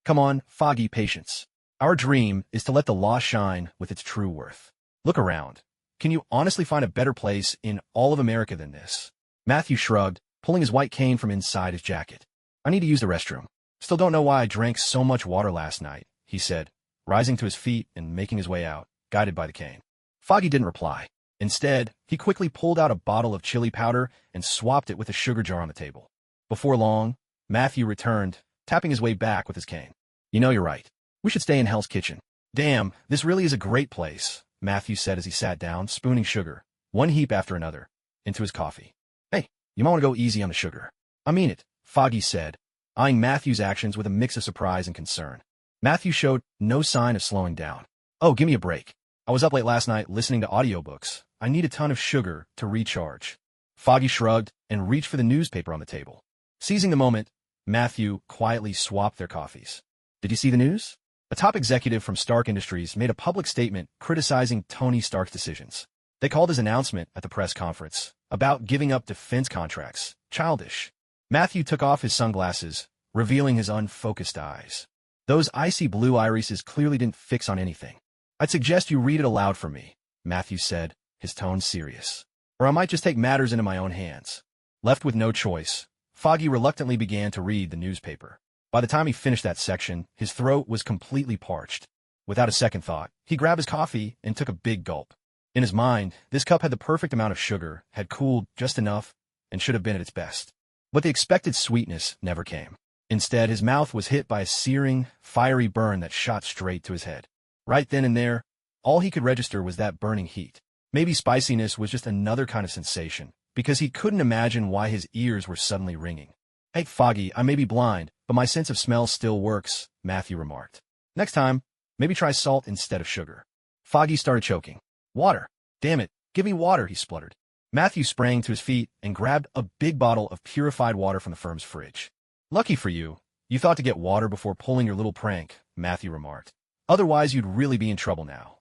Come on, Foggy, patience. Our dream is to let the law shine with its true worth. Look around. Can you honestly find a better place in all of America than this? Matthew shrugged, pulling his white cane from inside his jacket. I need to use the restroom. Still don't know why I drank so much water last night, he said, rising to his feet and making his way out, guided by the cane. Foggy didn't reply. Instead, he quickly pulled out a bottle of chili powder and swapped it with a sugar jar on the table. Before long, Matthew returned, tapping his way back with his cane. You know you're right. We should stay in Hell's Kitchen. Damn, this really is a great place, Matthew said as he sat down, spooning sugar, one heap after another, into his coffee. Hey, you might want to go easy on the sugar. I mean it, Foggy said, eyeing Matthew's actions with a mix of surprise and concern. Matthew showed no sign of slowing down. Oh, give me a break. I was up late last night listening to audiobooks. I need a ton of sugar to recharge. Foggy shrugged and reached for the newspaper on the table. Seizing the moment, Matthew quietly swapped their coffees. Did you see the news? A top executive from Stark Industries made a public statement criticizing Tony Stark's decisions. They called his announcement at the press conference about giving up defense contracts childish. Matthew took off his sunglasses, revealing his unfocused eyes. Those icy blue irises clearly didn't fix on anything. I'd suggest you read it aloud for me, Matthew said, his tone serious. Or I might just take matters into my own hands. Left with no choice, Foggy reluctantly began to read the newspaper. By the time he finished that section, his throat was completely parched. Without a second thought, he grabbed his coffee and took a big gulp. In his mind, this cup had the perfect amount of sugar, had cooled just enough, and should have been at its best. But the expected sweetness never came. Instead, his mouth was hit by a searing, fiery burn that shot straight to his head. Right then and there, all he could register was that burning heat. Maybe spiciness was just another kind of sensation, because he couldn't imagine why his ears were suddenly ringing. Hey, Foggy, I may be blind, but my sense of smell still works, Matthew remarked. Next time, maybe try salt instead of sugar. Foggy started choking. Water. Damn it, give me water, he spluttered. Matthew sprang to his feet and grabbed a big bottle of purified water from the firm's fridge. Lucky for you, you thought to get water before pulling your little prank, Matthew remarked. Otherwise, you'd really be in trouble now.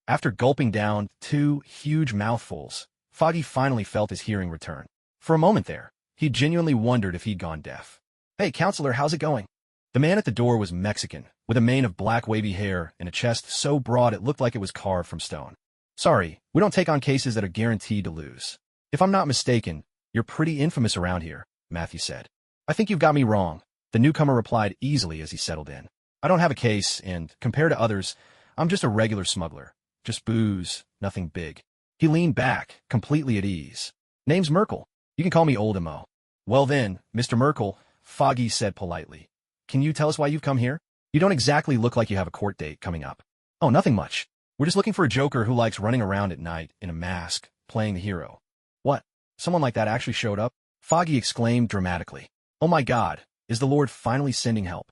After gulping down 2 huge mouthfuls, Foggy finally felt his hearing return. For a moment there, he genuinely wondered if he'd gone deaf. Hey, counselor, how's it going? The man at the door was Mexican, with a mane of black wavy hair and a chest so broad it looked like it was carved from stone. Sorry, we don't take on cases that are guaranteed to lose. If I'm not mistaken, you're pretty infamous around here, Matthew said. I think you've got me wrong, the newcomer replied easily as he settled in. I don't have a case, and compared to others, I'm just a regular smuggler. Just booze, nothing big. He leaned back, completely at ease. Name's Merkel. You can call me Old Mo. Well then, Mr. Merkel, Foggy said politely. Can you tell us why you've come here? You don't exactly look like you have a court date coming up. Oh, nothing much. We're just looking for a joker who likes running around at night in a mask, playing the hero. What? Someone like that actually showed up? Foggy exclaimed dramatically. Oh my God, is the Lord finally sending help?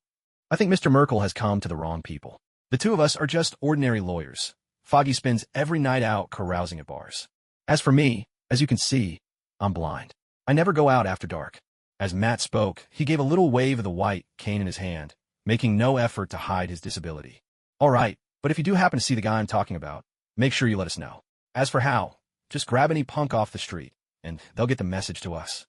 I think Mr. Merkel has come to the wrong people. The two of us are just ordinary lawyers. Foggy spends every night out carousing at bars. As for me, as you can see, I'm blind. I never go out after dark. As Matt spoke, he gave a little wave of the white cane in his hand, making no effort to hide his disability. All right, but if you do happen to see the guy I'm talking about, make sure you let us know. As for how, just grab any punk off the street, and they'll get the message to us.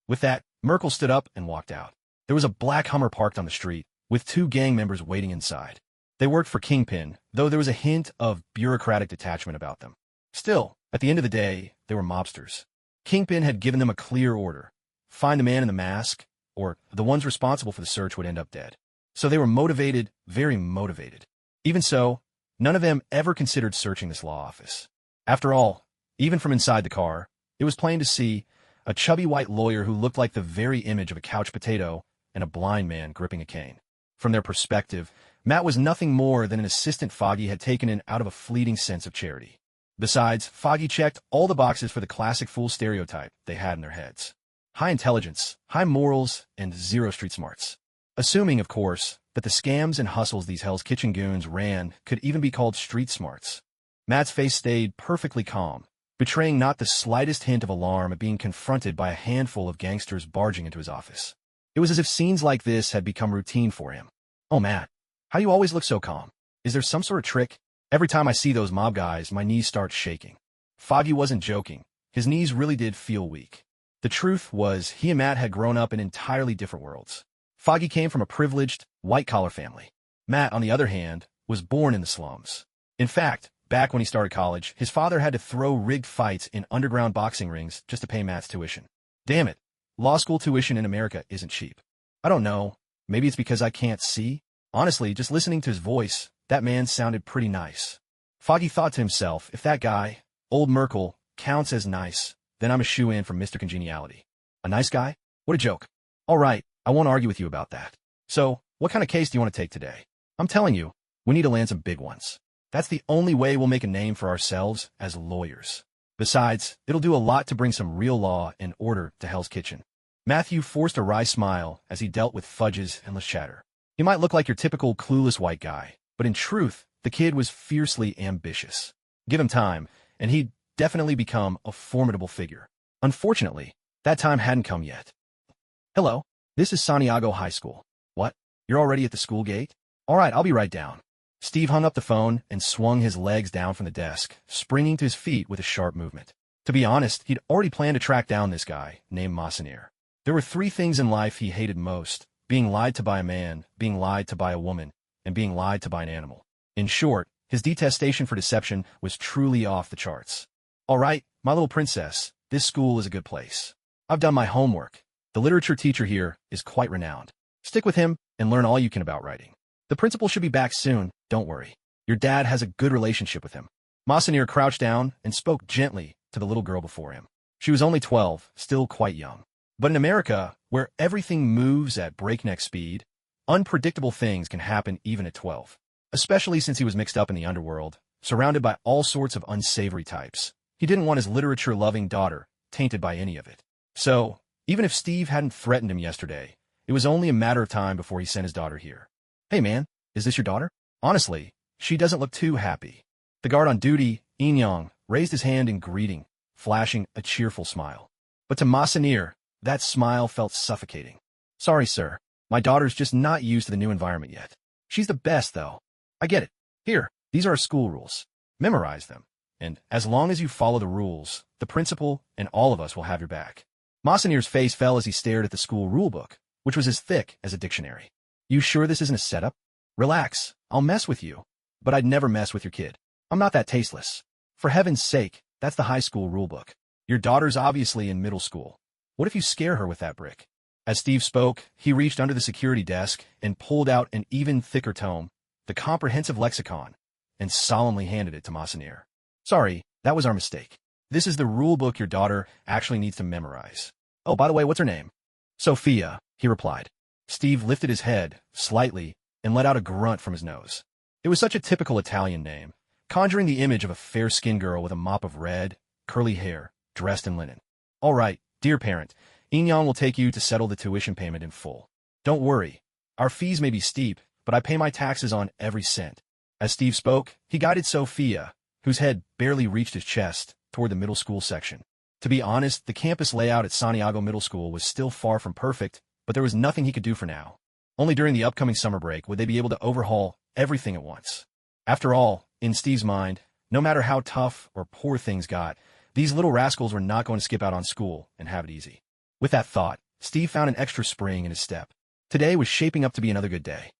With that, Merkel stood up and walked out. There was a black Hummer parked on the street, with 2 gang members waiting inside. They worked for Kingpin, though there was a hint of bureaucratic detachment about them. Still, at the end of the day, they were mobsters. Kingpin had given them a clear order. find the man in the mask, or the ones responsible for the search would end up dead. So they were motivated, very motivated. Even so, none of them ever considered searching this law office. After all, even from inside the car, it was plain to see a chubby white lawyer who looked like the very image of a couch potato and a blind man gripping a cane. From their perspective, Matt was nothing more than an assistant Foggy had taken in out of a fleeting sense of charity. Besides, Foggy checked all the boxes for the classic fool stereotype they had in their heads. High intelligence, high morals, and zero street smarts. Assuming, of course, that the scams and hustles these Hell's Kitchen goons ran could even be called street smarts. Matt's face stayed perfectly calm, betraying not the slightest hint of alarm at being confronted by a handful of gangsters barging into his office. It was as if scenes like this had become routine for him. "Oh, Matt, how do you always look so calm? Is there some sort of trick? Every time I see those mob guys, my knees start shaking." Foggy wasn't joking. His knees really did feel weak. The truth was, he and Matt had grown up in entirely different worlds. Foggy came from a privileged, white-collar family. Matt, on the other hand, was born in the slums. In fact, back when he started college, his father had to throw rigged fights in underground boxing rings just to pay Matt's tuition. Damn it, law school tuition in America isn't cheap. I don't know, maybe it's because I can't see? Honestly, just listening to his voice, that man sounded pretty nice. Foggy thought to himself, if that guy, old Merkel, counts as nice, then I'm a shoo-in for Mr. Congeniality. A nice guy? What a joke. All right, I won't argue with you about that. So, what kind of case do you want to take today? I'm telling you, we need to land some big ones. That's the only way we'll make a name for ourselves as lawyers. Besides, it'll do a lot to bring some real law and order to Hell's Kitchen. Matthew forced a wry smile as he dealt with Fudge's endless chatter. He might look like your typical clueless white guy, but in truth, the kid was fiercely ambitious. Give him time, and he'd definitely become a formidable figure. Unfortunately, that time hadn't come yet. "Hello, this is Santiago High School." "What? You're already at the school gate?" "All right, I'll be right down." Steve hung up the phone and swung his legs down from the desk, springing to his feet with a sharp movement. To be honest, he'd already planned to track down this guy, named Masanier. There were 3 things in life he hated most: being lied to by a man, being lied to by a woman, and being lied to by an animal. In short, his detestation for deception was truly off the charts. "All right, my little princess, this school is a good place. I've done my homework. The literature teacher here is quite renowned. Stick with him and learn all you can about writing. The principal should be back soon, don't worry. Your dad has a good relationship with him." Masanier crouched down and spoke gently to the little girl before him. She was only 12, still quite young. But in America, where everything moves at breakneck speed, unpredictable things can happen even at 12. Especially since he was mixed up in the underworld, surrounded by all sorts of unsavory types. He didn't want his literature-loving daughter tainted by any of it. So, even if Steve hadn't threatened him yesterday, it was only a matter of time before he sent his daughter here. "Hey man, is this your daughter?" Honestly, she doesn't look too happy. The guard on duty, Inyong, raised his hand in greeting, flashing a cheerful smile. But to Masanier, that smile felt suffocating. "Sorry, sir. My daughter's just not used to the new environment yet. She's the best, though. I get it. Here, these are our school rules. Memorize them. And as long as you follow the rules, the principal and all of us will have your back." Masanier's face fell as he stared at the school rulebook, which was as thick as a dictionary. "You sure this isn't a setup? Relax, I'll mess with you. But I'd never mess with your kid. I'm not that tasteless. For heaven's sake, that's the high school rulebook. Your daughter's obviously in middle school. What if you scare her with that brick?" As Steve spoke, he reached under the security desk and pulled out an even thicker tome, the comprehensive lexicon, and solemnly handed it to Masanier. "Sorry, that was our mistake. This is the rulebook your daughter actually needs to memorize. Oh, by the way, what's her name?" "Sophia," he replied. Steve lifted his head, slightly, and let out a grunt from his nose. It was such a typical Italian name, conjuring the image of a fair-skinned girl with a mop of red, curly hair, dressed in linen. "All right, dear parent, Inyong will take you to settle the tuition payment in full. Don't worry, our fees may be steep, but I pay my taxes on every cent." As Steve spoke, he guided Sophia, whose head barely reached his chest, toward the middle school section. To be honest, the campus layout at Santiago Middle School was still far from perfect, but there was nothing he could do for now. Only during the upcoming summer break would they be able to overhaul everything at once. After all, in Steve's mind, no matter how tough or poor things got, these little rascals were not going to skip out on school and have it easy. With that thought, Steve found an extra spring in his step. Today was shaping up to be another good day.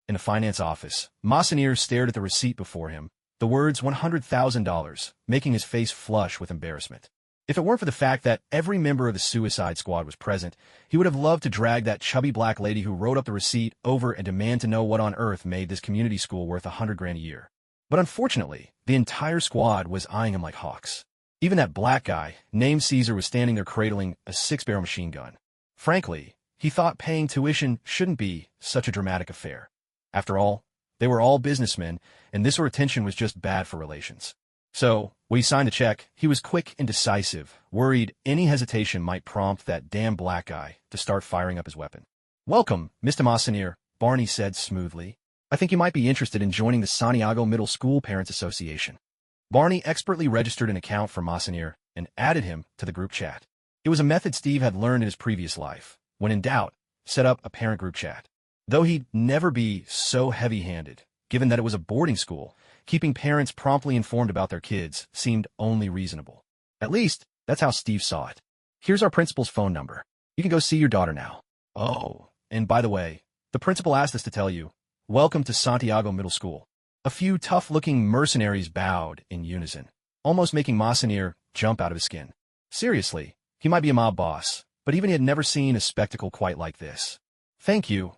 In the finance office, Masanier stared at the receipt before him, the words $100,000, making his face flush with embarrassment. If it weren't for the fact that every member of the Suicide Squad was present, he would have loved to drag that chubby black lady who wrote up the receipt over and demand to know what on earth made this community school worth $100,000 a year. But unfortunately, the entire squad was eyeing him like hawks. Even that black guy, named Caesar, was standing there cradling a 6-barrel machine gun. Frankly, he thought paying tuition shouldn't be such a dramatic affair. After all, they were all businessmen, and this sort of tension was just bad for relations. So, when he signed the check, he was quick and decisive, worried any hesitation might prompt that damn black guy to start firing up his weapon. "Welcome, Mr. Masanier," Barney said smoothly. "I think you might be interested in joining the Santiago Middle School Parents Association." Barney expertly registered an account for Masanier and added him to the group chat. It was a method Steve had learned in his previous life. When in doubt, set up a parent group chat. Though he'd never be so heavy-handed, given that it was a boarding school, keeping parents promptly informed about their kids seemed only reasonable. At least, that's how Steve saw it. "Here's our principal's phone number. You can go see your daughter now." "Oh, and by the way, the principal asked us to tell you, welcome to Santiago Middle School." A few tough-looking mercenaries bowed in unison, almost making Masanier jump out of his skin. Seriously, he might be a mob boss, but even he had never seen a spectacle quite like this. Thank you,"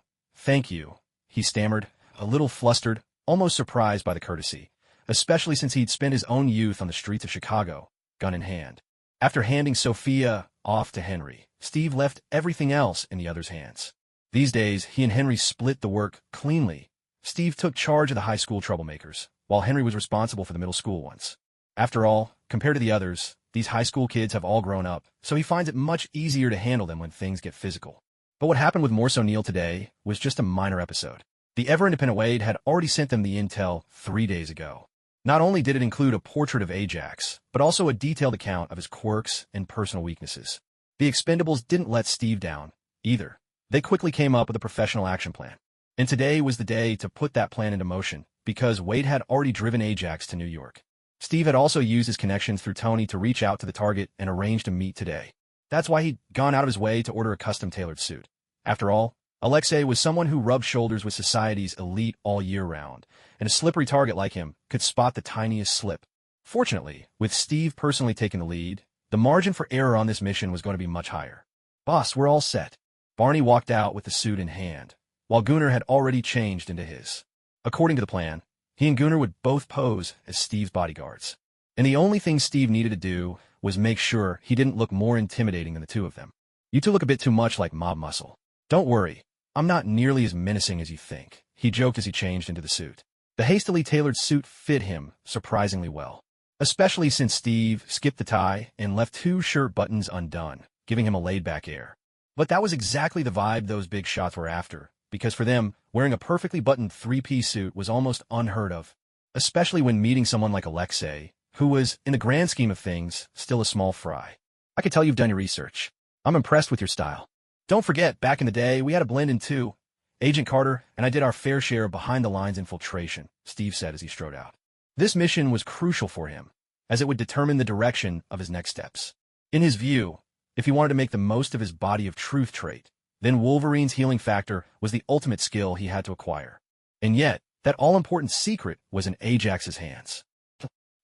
he stammered, a little flustered, almost surprised by the courtesy, especially since he'd spent his own youth on the streets of Chicago, gun in hand. After handing Sophia off to Henry, Steve left everything else in the other's hands. These days, he and Henry split the work cleanly. Steve took charge of the high school troublemakers, while Henry was responsible for the middle school ones. After all, compared to the others, these high school kids have all grown up, so he finds it much easier to handle them when things get physical. But what happened with Morse O'Neill today was just a minor episode. The ever-independent Wade had already sent them the intel 3 days ago. Not only did it include a portrait of Ajax, but also a detailed account of his quirks and personal weaknesses. The Expendables didn't let Steve down, either. They quickly came up with a professional action plan. And today was the day to put that plan into motion, because Wade had already driven Ajax to New York. Steve had also used his connections through Tony to reach out to the target and arrange to meet today. That's why he'd gone out of his way to order a custom-tailored suit. After all, Alexei was someone who rubbed shoulders with society's elite all year round, and a slippery target like him could spot the tiniest slip. Fortunately, with Steve personally taking the lead, the margin for error on this mission was going to be much higher. "Boss, we're all set." Barney walked out with the suit in hand, while Gunnar had already changed into his. According to the plan, he and Gunnar would both pose as Steve's bodyguards. And the only thing Steve needed to do was make sure he didn't look more intimidating than the two of them. "You two look a bit too much like mob muscle." "Don't worry, I'm not nearly as menacing as you think," he joked as he changed into the suit. The hastily tailored suit fit him surprisingly well, especially since Steve skipped the tie and left 2 shirt buttons undone, giving him a laid-back air. But that was exactly the vibe those big shots were after, because for them, wearing a perfectly buttoned 3-piece suit was almost unheard of, especially when meeting someone like Alexei, who was, in the grand scheme of things, still a small fry. "I could tell you've done your research. I'm impressed with your style. Don't forget, back in the day, we had a blend in too. Agent Carter and I did our fair share of behind-the-lines infiltration," Steve said as he strode out. This mission was crucial for him, as it would determine the direction of his next steps. In his view, if he wanted to make the most of his body of truth trait, then Wolverine's healing factor was the ultimate skill he had to acquire. And yet, that all-important secret was in Ajax's hands.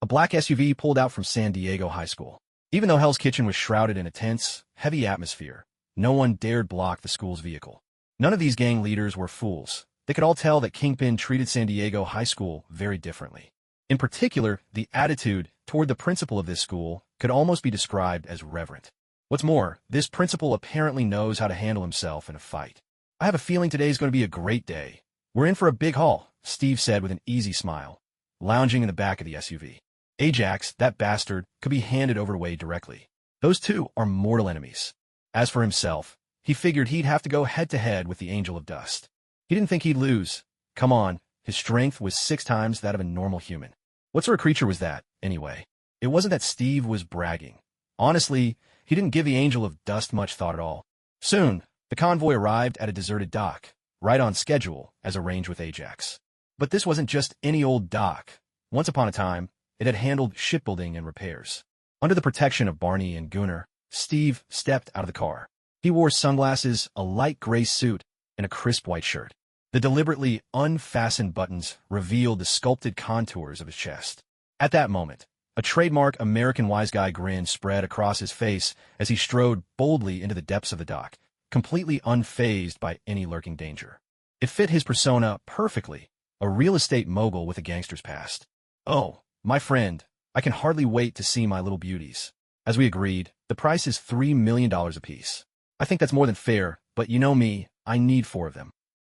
A black SUV pulled out from San Diego High School. Even though Hell's Kitchen was shrouded in a tense, heavy atmosphere, no one dared block the school's vehicle. None of these gang leaders were fools. They could all tell that Kingpin treated San Diego High School very differently. In particular, the attitude toward the principal of this school could almost be described as reverent. What's more, this principal apparently knows how to handle himself in a fight. "I have a feeling today's going to be a great day. We're in for a big haul," Steve said with an easy smile, lounging in the back of the SUV. Ajax, that bastard, could be handed over to Wade directly. Those two are mortal enemies. As for himself, he figured he'd have to go head-to-head with the Angel of Dust. He didn't think he'd lose. Come on, his strength was 6 times that of a normal human. What sort of creature was that, anyway? It wasn't that Steve was bragging. Honestly, he didn't give the Angel of Dust much thought at all. Soon, the convoy arrived at a deserted dock, right on schedule, as arranged with Ajax. But this wasn't just any old dock. Once upon a time, it had handled shipbuilding and repairs. Under the protection of Barney and Gunnar, Steve stepped out of the car. He wore sunglasses, a light gray suit, and a crisp white shirt. The deliberately unfastened buttons revealed the sculpted contours of his chest. At that moment, A trademark American wise guy grin spread across his face as he strode boldly into the depths of the dock, completely unfazed by any lurking danger. It fit his persona perfectly, a real estate mogul with a gangster's past. "Oh, my friend, I can hardly wait to see my little beauties." As we agreed, the price is $3 million apiece. I think that's more than fair, but you know me, I need 4 of them.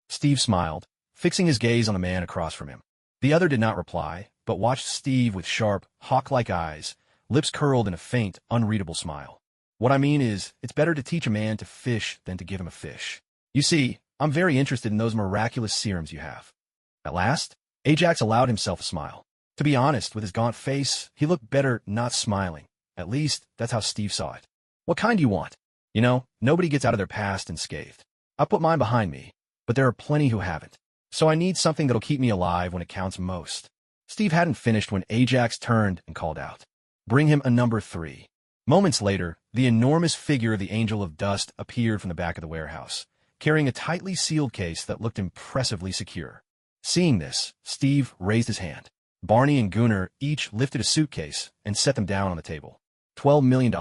Steve smiled, fixing his gaze on the man across from him. The other did not reply, but watched Steve with sharp, hawk-like eyes, lips curled in a faint, unreadable smile. "What I mean is, it's better to teach a man to fish than to give him a fish. You see, I'm very interested in those miraculous serums you have." At last, Ajax allowed himself a smile. To be honest, with his gaunt face, he looked better not smiling. At least, that's how Steve saw it. "What kind do you want? You know, nobody gets out of their past unscathed. I put mine behind me, but there are plenty who haven't. So I need something that'll keep me alive when it counts most." Steve hadn't finished when Ajax turned and called out, "Bring him a number 3. Moments later, the enormous figure of the Angel of Dust appeared from the back of the warehouse, carrying a tightly sealed case that looked impressively secure. Seeing this, Steve raised his hand. Barney and Gunnar each lifted a suitcase and set them down on the table. $12 million.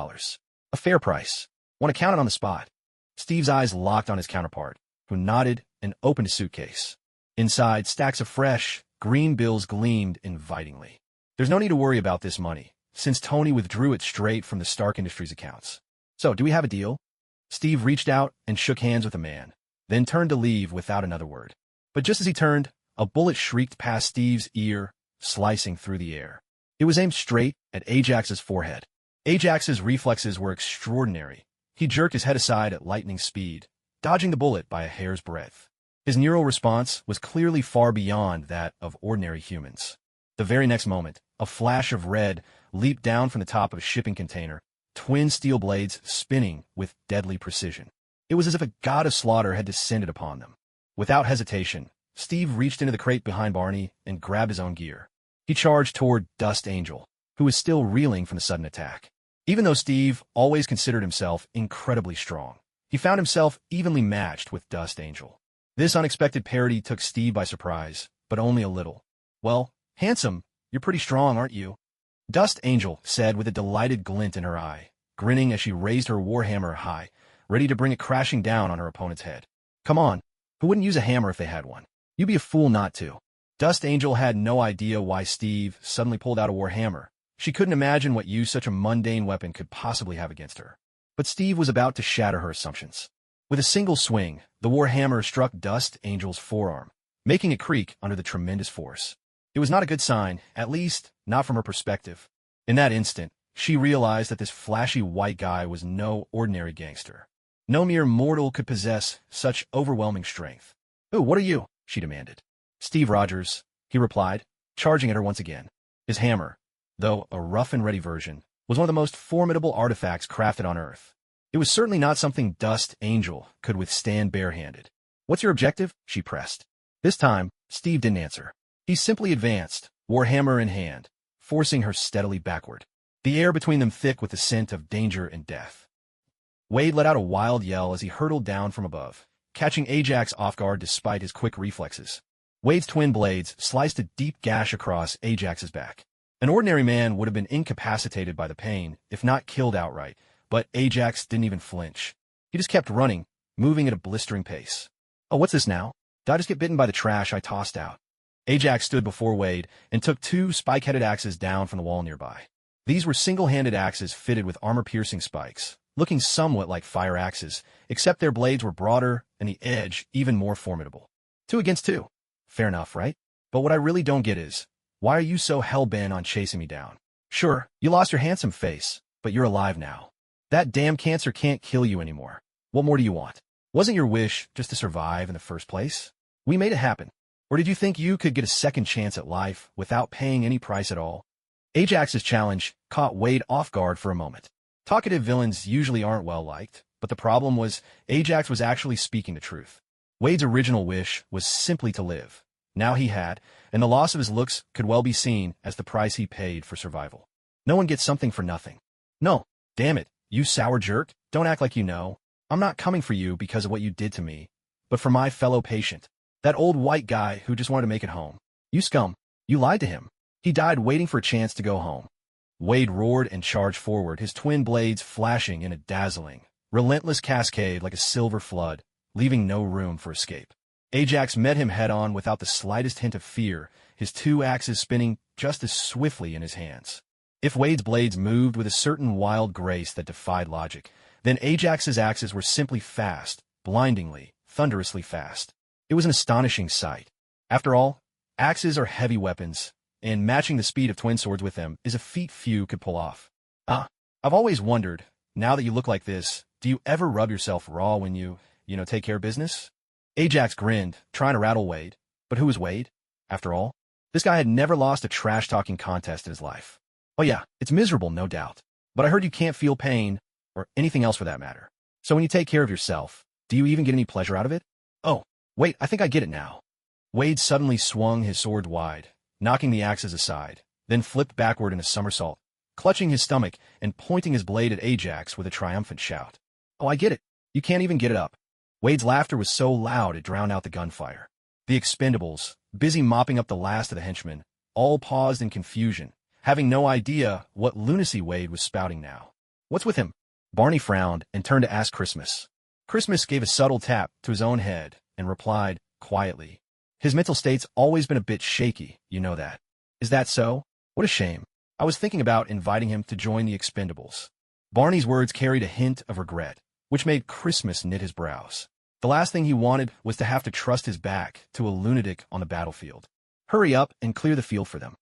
A fair price. Want to count it on the spot. Steve's eyes locked on his counterpart, who nodded and opened his suitcase. Inside, stacks of fresh, green bills gleamed invitingly. There's no need to worry about this money, since Tony withdrew it straight from the Stark Industries accounts. So, do we have a deal? Steve reached out and shook hands with the man, then turned to leave without another word. But just as he turned, a bullet shrieked past Steve's ear, slicing through the air. It was aimed straight at Ajax's forehead. Ajax's reflexes were extraordinary. He jerked his head aside at lightning speed, dodging the bullet by a hair's breadth. His neural response was clearly far beyond that of ordinary humans. The very next moment, a flash of red leaped down from the top of a shipping container, twin steel blades spinning with deadly precision. It was as if a god of slaughter had descended upon them. Without hesitation, Steve reached into the crate behind Barney and grabbed his own gear. He charged toward Dust Angel, who was still reeling from the sudden attack. Even though Steve always considered himself incredibly strong, he found himself evenly matched with Dust Angel. This unexpected parody took Steve by surprise, but only a little. "Well, handsome, you're pretty strong, aren't you?" Dust Angel said with a delighted glint in her eye, grinning as she raised her warhammer high, ready to bring it crashing down on her opponent's head. "Come on, who wouldn't use a hammer if they had one? You'd be a fool not to." Dust Angel had no idea why Steve suddenly pulled out a warhammer. She couldn't imagine what use such a mundane weapon could possibly have against her. But Steve was about to shatter her assumptions. With a single swing, the warhammer struck Dust Angel's forearm, making it creak under the tremendous force. It was not a good sign, at least not from her perspective. In that instant, she realized that this flashy white guy was no ordinary gangster. No mere mortal could possess such overwhelming strength. "Ooh, what are you?" she demanded. "Steve Rogers," he replied, charging at her once again. His hammer, though a rough-and-ready version, was one of the most formidable artifacts crafted on Earth. It was certainly not something Dust Angel could withstand barehanded. "What's your objective?" she pressed. This time, Steve didn't answer. He simply advanced, warhammer in hand, forcing her steadily backward, the air between them thick with the scent of danger and death. Wade let out a wild yell as he hurtled down from above, catching Ajax off guard despite his quick reflexes. Wade's twin blades sliced a deep gash across Ajax's back. An ordinary man would have been incapacitated by the pain, if not killed outright, but Ajax didn't even flinch. He just kept running, moving at a blistering pace. "Oh, what's this now? Did I just get bitten by the trash I tossed out?" Ajax stood before Wade and took 2 spike-headed axes down from the wall nearby. These were single-handed axes fitted with armor-piercing spikes, looking somewhat like fire axes, except their blades were broader and the edge even more formidable. 2 against 2. Fair enough, right? But what I really don't get is, why are you so hell-bent on chasing me down? Sure, you lost your handsome face, but you're alive now. That damn cancer can't kill you anymore. What more do you want? Wasn't your wish just to survive in the first place? We made it happen. Or did you think you could get a second chance at life without paying any price at all? Ajax's challenge caught Wade off guard for a moment. Talkative villains usually aren't well-liked, but the problem was Ajax was actually speaking the truth. Wade's original wish was simply to live. Now he had, and the loss of his looks could well be seen as the price he paid for survival. No one gets something for nothing. No, damn it, you sour jerk, don't act like you know. I'm not coming for you because of what you did to me, but for my fellow patient. That old white guy who just wanted to make it home. You scum. You lied to him. He died waiting for a chance to go home. Wade roared and charged forward, his twin blades flashing in a dazzling, relentless cascade like a silver flood, leaving no room for escape. Ajax met him head-on without the slightest hint of fear, his two axes spinning just as swiftly in his hands. If Wade's blades moved with a certain wild grace that defied logic, then Ajax's axes were simply fast, blindingly, thunderously fast. It was an astonishing sight. After all, axes are heavy weapons, and matching the speed of twin swords with them is a feat few could pull off. I've always wondered, now that you look like this, do you ever rub yourself raw when you take care of business? Ajax grinned, trying to rattle Wade. But who was Wade? After all, this guy had never lost a trash-talking contest in his life. Oh yeah, it's miserable, no doubt. But I heard you can't feel pain, or anything else for that matter. So when you take care of yourself, do you even get any pleasure out of it? Oh, wait, I think I get it now. Wade suddenly swung his sword wide, knocking the axes aside, then flipped backward in a somersault, clutching his stomach and pointing his blade at Ajax with a triumphant shout. Oh, I get it. You can't even get it up. Wade's laughter was so loud it drowned out the gunfire. The Expendables, busy mopping up the last of the henchmen, all paused in confusion, having no idea what lunacy Wade was spouting now. What's with him? Barney frowned and turned to ask Christmas. Christmas gave a subtle tap to his own head and replied, quietly, his mental state's always been a bit shaky, you know that. Is that so? What a shame. I was thinking about inviting him to join the Expendables. Barney's words carried a hint of regret, which made Christmas knit his brows. The last thing he wanted was to have to trust his back to a lunatic on the battlefield. Hurry up and clear the field for them.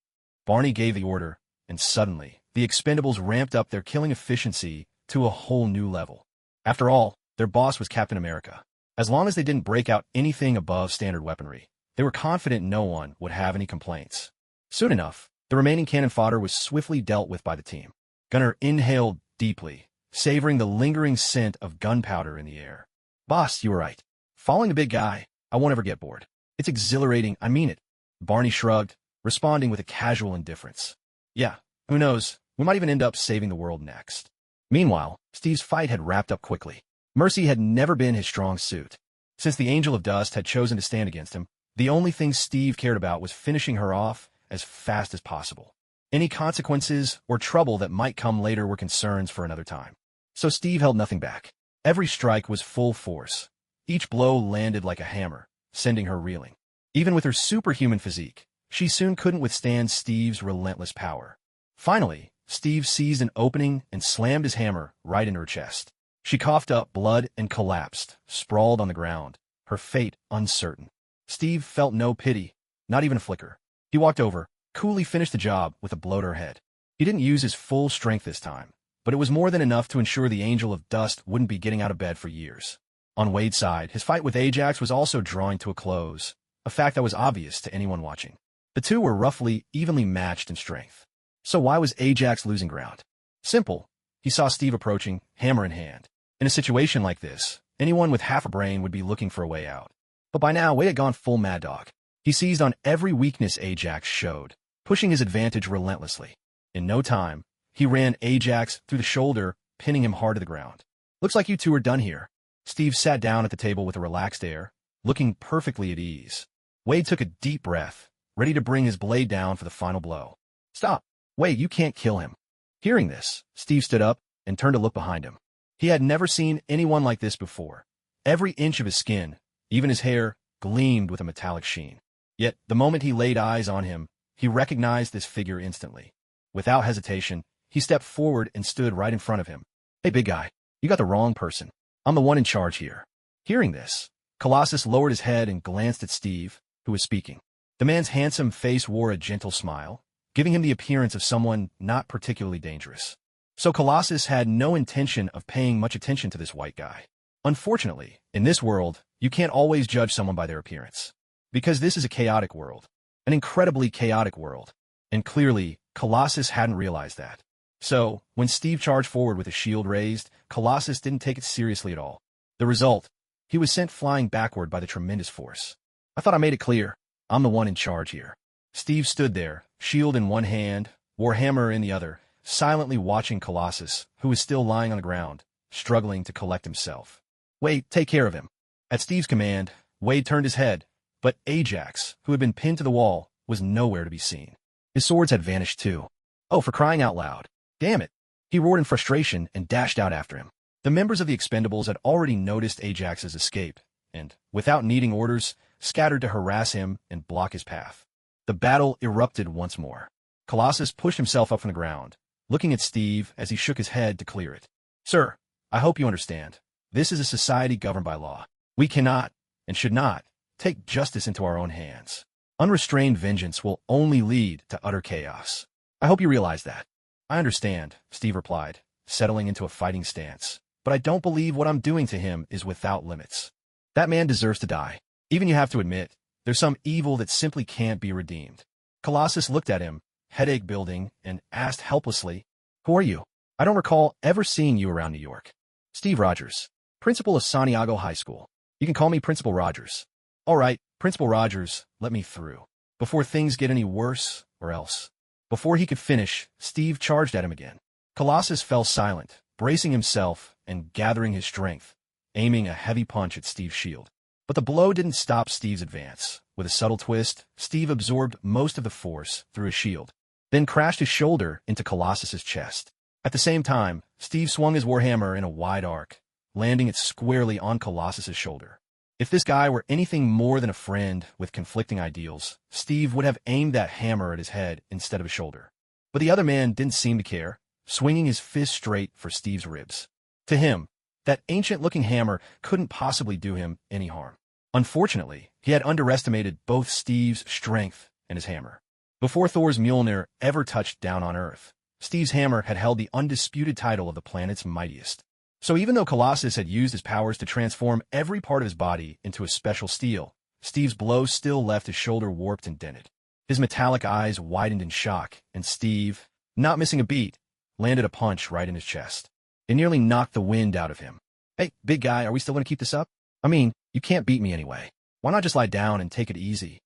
Barney gave the order, and suddenly, the Expendables ramped up their killing efficiency to a whole new level. After all, their boss was Captain America. As long as they didn't break out anything above standard weaponry, they were confident no one would have any complaints. Soon enough, the remaining cannon fodder was swiftly dealt with by the team. Gunner inhaled deeply, savoring the lingering scent of gunpowder in the air. Boss, you were right. Following a big guy, I won't ever get bored. It's exhilarating, I mean it. Barney shrugged, responding with a casual indifference. Yeah, who knows, we might even end up saving the world next. Meanwhile, Steve's fight had wrapped up quickly. Mercy had never been his strong suit. Since the Angel of Dust had chosen to stand against him, the only thing Steve cared about was finishing her off as fast as possible. Any consequences or trouble that might come later were concerns for another time. So Steve held nothing back. Every strike was full force. Each blow landed like a hammer, sending her reeling. Even with her superhuman physique, she soon couldn't withstand Steve's relentless power. Finally, Steve seized an opening and slammed his hammer right into her chest. She coughed up blood and collapsed, sprawled on the ground, her fate uncertain. Steve felt no pity, not even a flicker. He walked over, coolly finished the job with a blow to her head. He didn't use his full strength this time, but it was more than enough to ensure the Angel of Dust wouldn't be getting out of bed for years. On Wade's side, his fight with Ajax was also drawing to a close, a fact that was obvious to anyone watching. The two were roughly evenly matched in strength. So why was Ajax losing ground? Simple. He saw Steve approaching, hammer in hand. In a situation like this, anyone with half a brain would be looking for a way out. But by now, Wade had gone full mad dog. He seized on every weakness Ajax showed, pushing his advantage relentlessly. In no time, he ran Ajax through the shoulder, pinning him hard to the ground. Looks like you two are done here. Steve sat down at the table with a relaxed air, looking perfectly at ease. Wade took a deep breath, ready to bring his blade down for the final blow. Stop. Wade, you can't kill him. Hearing this, Steve stood up and turned to look behind him. He had never seen anyone like this before. Every inch of his skin, even his hair, gleamed with a metallic sheen. Yet, the moment he laid eyes on him, he recognized this figure instantly. Without hesitation, he stepped forward and stood right in front of him. Hey, big guy, you got the wrong person. I'm the one in charge here. Hearing this, Colossus lowered his head and glanced at Steve, who was speaking. The man's handsome face wore a gentle smile, giving him the appearance of someone not particularly dangerous. So Colossus had no intention of paying much attention to this white guy. Unfortunately, in this world, you can't always judge someone by their appearance. Because this is a chaotic world. An incredibly chaotic world. And clearly, Colossus hadn't realized that. So, when Steve charged forward with his shield raised, Colossus didn't take it seriously at all. The result, he was sent flying backward by the tremendous force. I thought I made it clear. I'm the one in charge here. Steve stood there, shield in one hand, warhammer in the other, silently watching Colossus, who was still lying on the ground, struggling to collect himself. Wade, take care of him. At Steve's command, Wade turned his head, but Ajax, who had been pinned to the wall, was nowhere to be seen. His swords had vanished too. Oh, for crying out loud. Damn it. He roared in frustration and dashed out after him. The members of the Expendables had already noticed Ajax's escape, and, without needing orders, scattered to harass him and block his path. The battle erupted once more. Colossus pushed himself up from the ground, looking at Steve as he shook his head to clear it. Sir, I hope you understand. This is a society governed by law. We cannot, and should not, take justice into our own hands. Unrestrained vengeance will only lead to utter chaos. I hope you realize that. I understand, Steve replied, settling into a fighting stance. But I don't believe what I'm doing to him is without limits. That man deserves to die. Even you have to admit, there's some evil that simply can't be redeemed. Colossus looked at him, headache building, and asked helplessly, Who are you? I don't recall ever seeing you around New York. Steve Rogers, principal of Santiago High School. You can call me Principal Rogers. All right, Principal Rogers, let me through. Before things get any worse, or else. Before he could finish, Steve charged at him again. Colossus fell silent, bracing himself and gathering his strength, aiming a heavy punch at Steve's shield. But the blow didn't stop Steve's advance. With a subtle twist, Steve absorbed most of the force through his shield, then crashed his shoulder into Colossus's chest. At the same time, Steve swung his warhammer in a wide arc, landing it squarely on Colossus's shoulder. If this guy were anything more than a friend with conflicting ideals, Steve would have aimed that hammer at his head instead of his shoulder. But the other man didn't seem to care, swinging his fist straight for Steve's ribs. To him, that ancient-looking hammer couldn't possibly do him any harm. Unfortunately, he had underestimated both Steve's strength and his hammer. Before Thor's Mjolnir ever touched down on Earth, Steve's hammer had held the undisputed title of the planet's mightiest. So even though Colossus had used his powers to transform every part of his body into a special steel, Steve's blow still left his shoulder warped and dented. His metallic eyes widened in shock, and Steve, not missing a beat, landed a punch right in his chest. It nearly knocked the wind out of him. Hey, big guy, are we still going to keep this up? I mean, you can't beat me anyway. Why not just lie down and take it easy?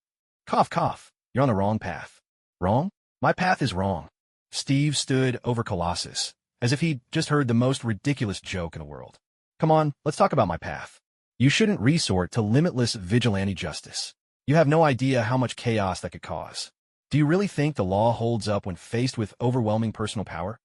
Cough, cough. You're on the wrong path. Wrong? My path is wrong. Steve stood over Colossus, as if he'd just heard the most ridiculous joke in the world. Come on, let's talk about my path. You shouldn't resort to limitless vigilante justice. You have no idea how much chaos that could cause. Do you really think the law holds up when faced with overwhelming personal power?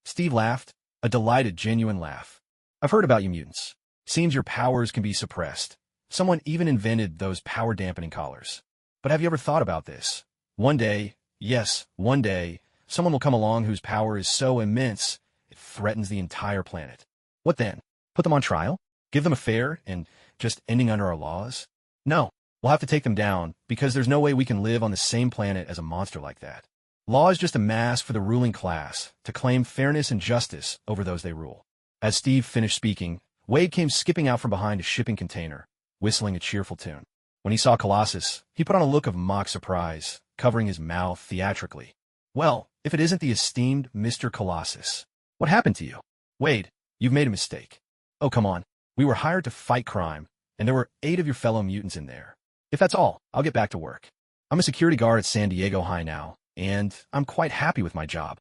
Steve laughed, a delighted, genuine laugh. I've heard about you mutants. Seems your powers can be suppressed. Someone even invented those power-dampening collars. But have you ever thought about this? One day, yes, one day, someone will come along whose power is so immense, it threatens the entire planet. What then? Put them on trial? Give them a fair and just ending under our laws? No, we'll have to take them down, because there's no way we can live on the same planet as a monster like that. Law is just a mask for the ruling class to claim fairness and justice over those they rule. As Steve finished speaking, Wade came skipping out from behind a shipping container, whistling a cheerful tune. When he saw Colossus, he put on a look of mock surprise, covering his mouth theatrically. Well, if it isn't the esteemed Mr. Colossus. What happened to you? Wade, you've made a mistake. Oh, come on. We were hired to fight crime, and there were 8 of your fellow mutants in there. If that's all, I'll get back to work. I'm a security guard at San Diego High now, and I'm quite happy with my job.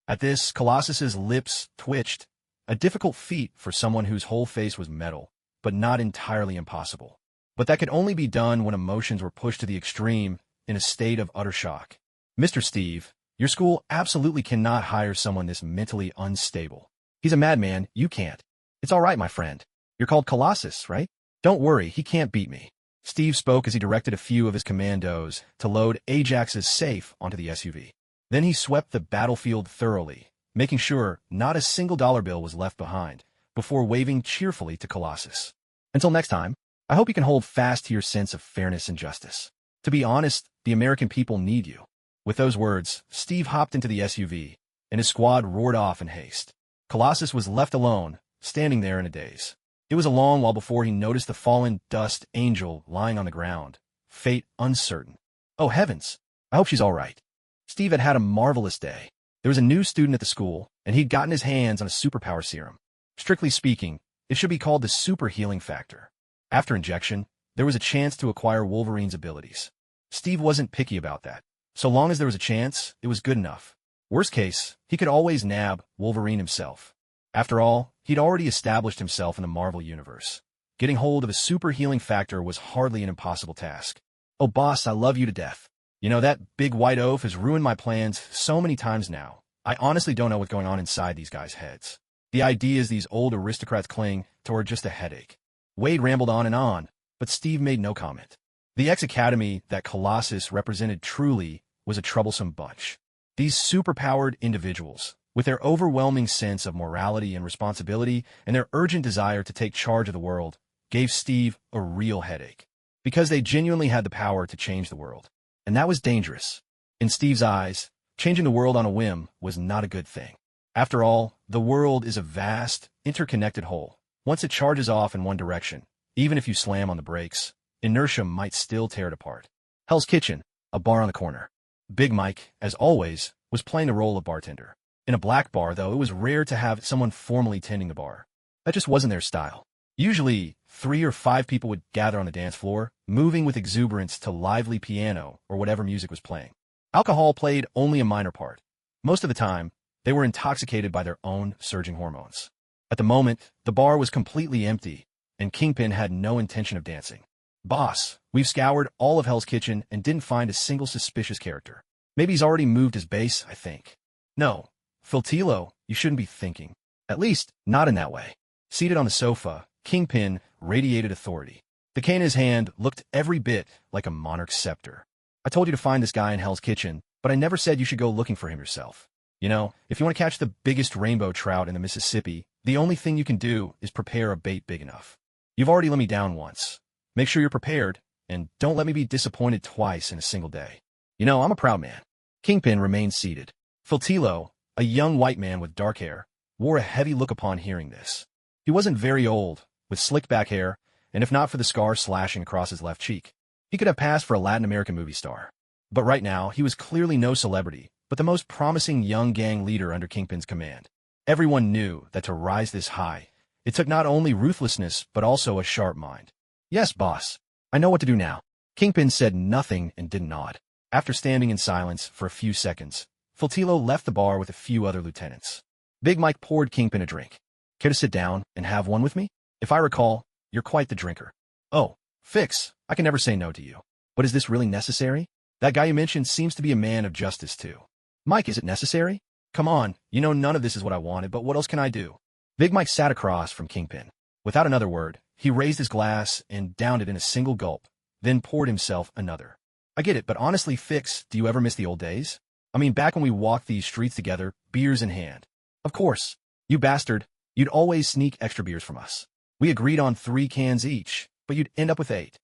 At this, Colossus's lips twitched, a difficult feat for someone whose whole face was metal, but not entirely impossible. But that could only be done when emotions were pushed to the extreme in a state of utter shock. Mr. Steve, your school absolutely cannot hire someone this mentally unstable. He's a madman, you can't. It's all right, my friend. You're called Colossus, right? Don't worry, he can't beat me. Steve spoke as he directed a few of his commandos to load Ajax's safe onto the SUV. Then he swept the battlefield thoroughly, making sure not a single dollar bill was left behind, before waving cheerfully to Colossus. Until next time, I hope you can hold fast to your sense of fairness and justice. To be honest, the American people need you. With those words, Steve hopped into the SUV, and his squad roared off in haste. Colossus was left alone, standing there in a daze. It was a long while before he noticed the fallen dust angel lying on the ground, fate uncertain. Oh heavens, I hope she's all right. Steve had had a marvelous day. There was a new student at the school, and he'd gotten his hands on a superpower serum. Strictly speaking, it should be called the super healing factor. After injection, there was a chance to acquire Wolverine's abilities. Steve wasn't picky about that. So long as there was a chance, it was good enough. Worst case, he could always nab Wolverine himself. After all, he'd already established himself in the Marvel Universe. Getting hold of a super healing factor was hardly an impossible task. Oh boss, I love you to death. You know, that big white oaf has ruined my plans so many times now. I honestly don't know what's going on inside these guys' heads. The ideas these old aristocrats cling to are just a headache. Wade rambled on, but Steve made no comment. The ex-academy that Colossus represented truly was a troublesome bunch. These superpowered individuals, with their overwhelming sense of morality and responsibility and their urgent desire to take charge of the world, gave Steve a real headache. Because they genuinely had the power to change the world. And that was dangerous. In Steve's eyes, changing the world on a whim was not a good thing. After all, the world is a vast, interconnected whole. Once it charges off in one direction, even if you slam on the brakes, inertia might still tear it apart. Hell's Kitchen, a bar on the corner. Big Mike, as always, was playing the role of bartender. In a black bar, though, it was rare to have someone formally tending the bar. That just wasn't their style. Usually, 3 or 5 people would gather on the dance floor, moving with exuberance to lively piano or whatever music was playing. Alcohol played only a minor part. Most of the time, they were intoxicated by their own surging hormones. At the moment, the bar was completely empty, and Kingpin had no intention of dancing. Boss, we've scoured all of Hell's Kitchen and didn't find a single suspicious character. Maybe he's already moved his base, I think. No, Filtilo, you shouldn't be thinking. At least, not in that way. Seated on the sofa, Kingpin radiated authority. The cane in his hand looked every bit like a monarch's scepter. I told you to find this guy in Hell's Kitchen, but I never said you should go looking for him yourself. You know, if you want to catch the biggest rainbow trout in the Mississippi, the only thing you can do is prepare a bait big enough. You've already let me down once. Make sure you're prepared, and don't let me be disappointed twice in a single day. You know, I'm a proud man. Kingpin remained seated. Filtilo, a young white man with dark hair, wore a heavy look upon hearing this. He wasn't very old, with slicked back hair, and if not for the scar slashing across his left cheek, he could have passed for a Latin American movie star. But right now, he was clearly no celebrity, but the most promising young gang leader under Kingpin's command. Everyone knew that to rise this high, it took not only ruthlessness, but also a sharp mind. Yes, boss. I know what to do now. Kingpin said nothing and didn't nod. After standing in silence for a few seconds, Filtilo left the bar with a few other lieutenants. Big Mike poured Kingpin a drink. Care to sit down and have one with me? If I recall, you're quite the drinker. Oh, Fix, I can never say no to you. But is this really necessary? That guy you mentioned seems to be a man of justice, too. Mike, is it necessary? Come on, you know none of this is what I wanted, but what else can I do? Big Mike sat across from Kingpin. Without another word, he raised his glass and downed it in a single gulp, then poured himself another. I get it, but honestly, Fix, do you ever miss the old days? I mean, back when we walked these streets together, beers in hand. Of course. You bastard, you'd always sneak extra beers from us. We agreed on 3 cans each, but you'd end up with 8.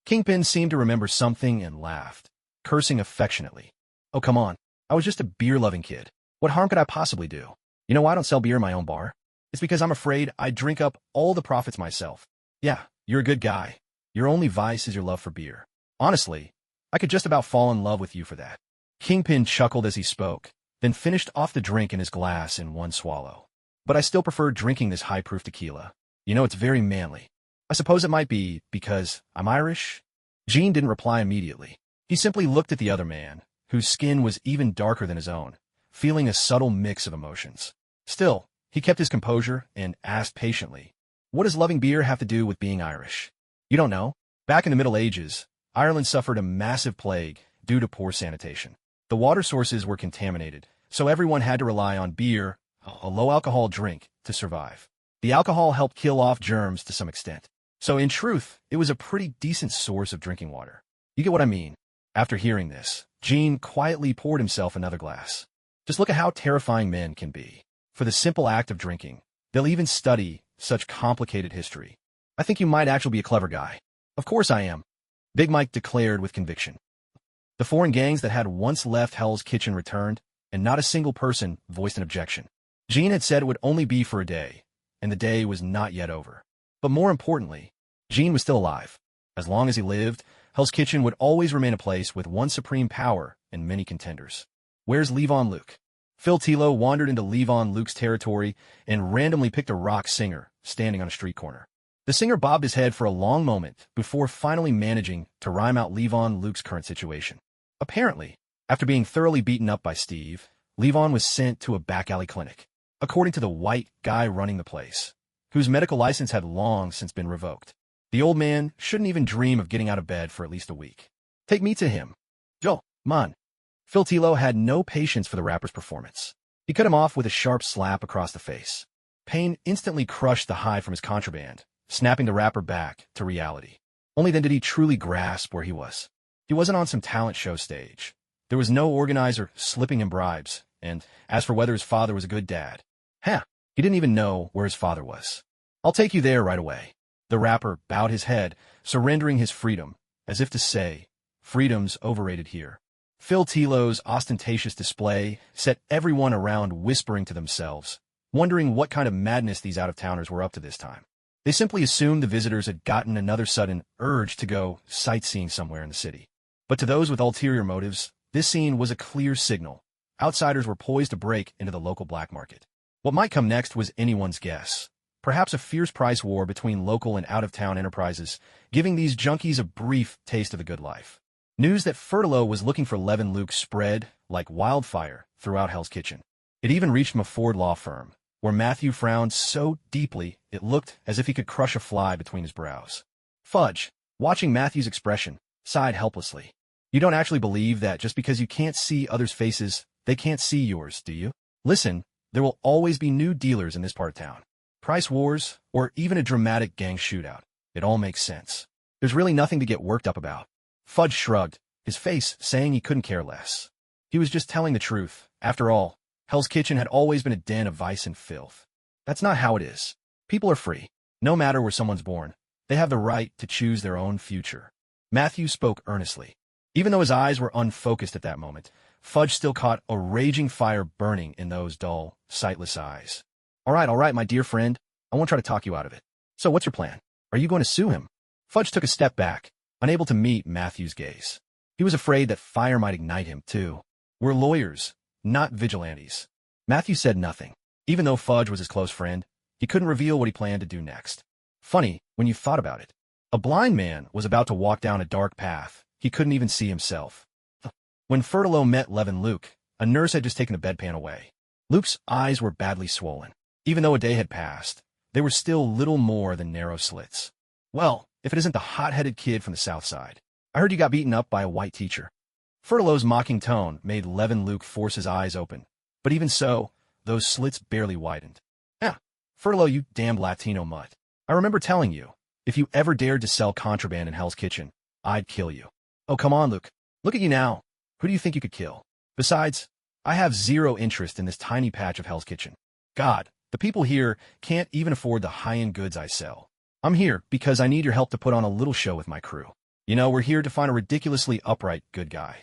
Kingpin seemed to remember something and laughed, cursing affectionately. Oh, come on. I was just a beer-loving kid. What harm could I possibly do? You know why I don't sell beer in my own bar? It's because I'm afraid I'd drink up all the profits myself. Yeah, you're a good guy. Your only vice is your love for beer. Honestly, I could just about fall in love with you for that. Kingpin chuckled as he spoke, then finished off the drink in his glass in one swallow. But I still prefer drinking this high-proof tequila. You know, it's very manly. I suppose it might be because I'm Irish? Gene didn't reply immediately. He simply looked at the other man, whose skin was even darker than his own, feeling a subtle mix of emotions. Still, he kept his composure and asked patiently, what does loving beer have to do with being Irish? You don't know? Back in the Middle Ages, Ireland suffered a massive plague due to poor sanitation. The water sources were contaminated, so everyone had to rely on beer, a low-alcohol drink, to survive. The alcohol helped kill off germs to some extent. So in truth, it was a pretty decent source of drinking water. You get what I mean? After hearing this, Gene quietly poured himself another glass. Just look at how terrifying men can be. For the simple act of drinking, they'll even study such complicated history. I think you might actually be a clever guy. Of course I am, Big Mike declared with conviction. The foreign gangs that had once left Hell's Kitchen returned, and not a single person voiced an objection. Gene had said it would only be for a day, and the day was not yet over. But more importantly, Gene was still alive. As long as he lived, Hell's Kitchen would always remain a place with one supreme power and many contenders. Where's Levon Luke? Filtilo wandered into Levon Luke's territory and randomly picked a rock singer standing on a street corner. The singer bobbed his head for a long moment before finally managing to rhyme out Levon Luke's current situation. Apparently, after being thoroughly beaten up by Steve, Levon was sent to a back-alley clinic, according to the white guy running the place, whose medical license had long since been revoked. The old man shouldn't even dream of getting out of bed for at least a week. Take me to him. Joe, man. Filtilo had no patience for the rapper's performance. He cut him off with a sharp slap across the face. Pain instantly crushed the hide from his contraband, snapping the wrapper back to reality. Only then did he truly grasp where he was. He wasn't on some talent show stage. There was no organizer slipping him bribes, and as for whether his father was a good dad, he didn't even know where his father was. I'll take you there right away. The rapper bowed his head, surrendering his freedom, as if to say, freedom's overrated here. Phil Tilo's ostentatious display set everyone around whispering to themselves, wondering what kind of madness these out-of-towners were up to this time. They simply assumed the visitors had gotten another sudden urge to go sightseeing somewhere in the city. But to those with ulterior motives, this scene was a clear signal. Outsiders were poised to break into the local black market. What might come next was anyone's guess. Perhaps a fierce price war between local and out-of-town enterprises, giving these junkies a brief taste of the good life. News that Fertilo was looking for Levin Luke spread like wildfire throughout Hell's Kitchen. It even reached a Ford law firm, where Matthew frowned so deeply it looked as if he could crush a fly between his brows. Fudge, watching Matthew's expression, sighed helplessly. You don't actually believe that just because you can't see others' faces, they can't see yours, do you? Listen, there will always be new dealers in this part of town. Price wars, or even a dramatic gang shootout. It all makes sense. There's really nothing to get worked up about. Fudge shrugged, his face saying he couldn't care less. He was just telling the truth. After all, Hell's Kitchen had always been a den of vice and filth. That's not how it is. People are free. No matter where someone's born, they have the right to choose their own future. Matthew spoke earnestly. Even though his eyes were unfocused at that moment, Fudge still caught a raging fire burning in those dull, sightless eyes. All right, my dear friend. I won't try to talk you out of it. So what's your plan? Are you going to sue him? Fudge took a step back, unable to meet Matthew's gaze. He was afraid that fire might ignite him, too. We're lawyers, not vigilantes. Matthew said nothing. Even though Fudge was his close friend, he couldn't reveal what he planned to do next. Funny, when you thought about it. A blind man was about to walk down a dark path. He couldn't even see himself. When Fertilo met Levin Luke, a nurse had just taken a bedpan away. Luke's eyes were badly swollen. Even though a day had passed, they were still little more than narrow slits. Well, if it isn't the hot-headed kid from the south side. I heard you got beaten up by a white teacher. Fertilo's mocking tone made Levin Luke force his eyes open. But even so, those slits barely widened. Fertilo, you damned Latino mutt. I remember telling you, if you ever dared to sell contraband in Hell's Kitchen, I'd kill you. Oh, come on, Luke. Look at you now. Who do you think you could kill? Besides, I have zero interest in this tiny patch of Hell's Kitchen. God, the people here can't even afford the high-end goods I sell. I'm here because I need your help to put on a little show with my crew. You know, we're here to find a ridiculously upright good guy.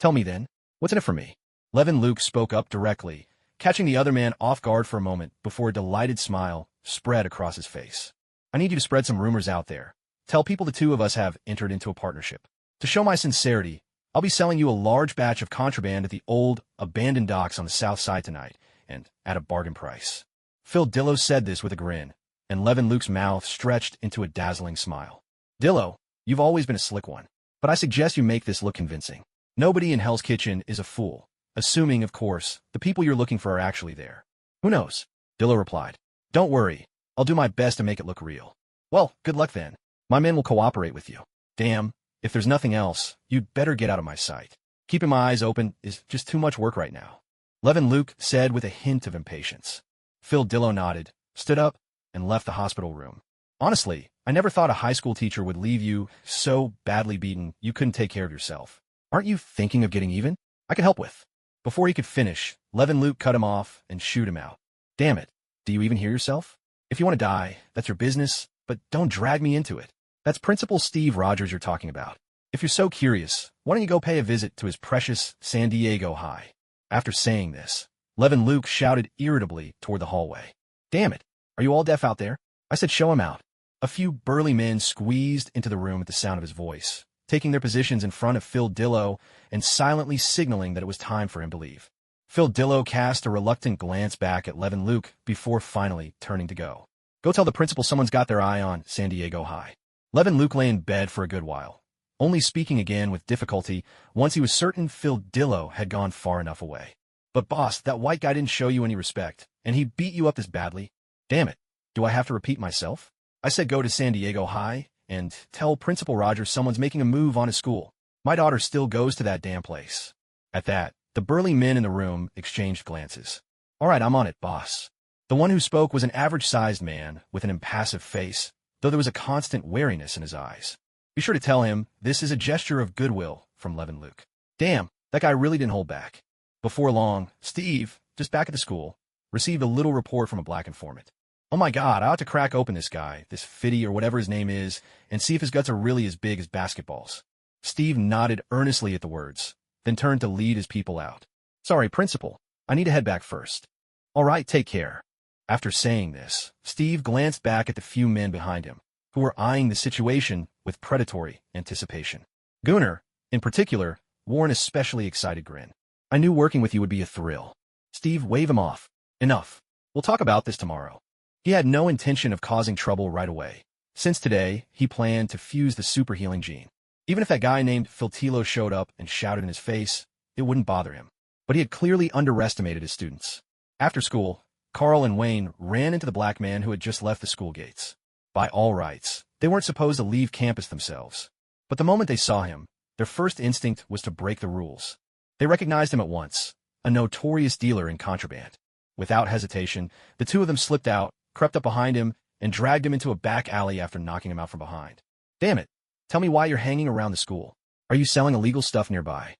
Tell me then, what's in it for me? Levin Luke spoke up directly, catching the other man off guard for a moment before a delighted smile spread across his face. I need you to spread some rumors out there. Tell people the two of us have entered into a partnership. To show my sincerity, I'll be selling you a large batch of contraband at the old, abandoned docks on the south side tonight, and at a bargain price. Phil Dillo said this with a grin, and Levin Luke's mouth stretched into a dazzling smile. Dillo, you've always been a slick one, but I suggest you make this look convincing. Nobody in Hell's Kitchen is a fool, assuming, of course, the people you're looking for are actually there. Who knows? Dillo replied. Don't worry, I'll do my best to make it look real. Well, good luck then. My men will cooperate with you. Damn, if there's nothing else, you'd better get out of my sight. Keeping my eyes open is just too much work right now. Levin Luke said with a hint of impatience. Phil Dillo nodded, stood up, and left the hospital room. Honestly, I never thought a high school teacher would leave you so badly beaten you couldn't take care of yourself. Aren't you thinking of getting even? I could help with. Before he could finish, Levin Luke cut him off and shooed him out. Damn it, do you even hear yourself? If you want to die, that's your business, but don't drag me into it. That's Principal Steve Rogers you're talking about. If you're so curious, why don't you go pay a visit to his precious San Diego High? After saying this, Levin Luke shouted irritably toward the hallway. Damn it, are you all deaf out there? I said show him out. A few burly men squeezed into the room at the sound of his voice, taking their positions in front of Phil Dillo and silently signaling that it was time for him to leave. Phil Dillo cast a reluctant glance back at Levin Luke before finally turning to go. Go tell the principal someone's got their eye on San Diego High. Levin Luke lay in bed for a good while, only speaking again with difficulty once he was certain Phil Dillo had gone far enough away. But boss, that white guy didn't show you any respect, and he beat you up this badly. Damn it, do I have to repeat myself? I said go to San Diego High and tell Principal Rogers someone's making a move on his school. My daughter still goes to that damn place. At that, the burly men in the room exchanged glances. All right, I'm on it, boss. The one who spoke was an average-sized man with an impassive face, though there was a constant wariness in his eyes. Be sure to tell him this is a gesture of goodwill from Levin Luke. Damn, that guy really didn't hold back. Before long, Steve, just back at the school, received a little report from a black informant. Oh my god, I ought to crack open this guy, this Fitty or whatever his name is, and see if his guts are really as big as basketballs. Steve nodded earnestly at the words, then turned to lead his people out. Sorry, Principal. I need to head back first. All right, take care. After saying this, Steve glanced back at the few men behind him, who were eyeing the situation with predatory anticipation. Gunnar, in particular, wore an especially excited grin. I knew working with you would be a thrill. Steve waved him off. Enough. We'll talk about this tomorrow. He had no intention of causing trouble right away. Since today, he planned to fuse the super healing gene. Even if that guy named Filtilo showed up and shouted in his face, it wouldn't bother him. But he had clearly underestimated his students. After school, Carl and Wayne ran into the black man who had just left the school gates. By all rights, they weren't supposed to leave campus themselves. But the moment they saw him, their first instinct was to break the rules. They recognized him at once, a notorious dealer in contraband. Without hesitation, the two of them slipped out, crept up behind him, and dragged him into a back alley after knocking him out from behind. Damn it! Tell me why you're hanging around the school. Are you selling illegal stuff nearby?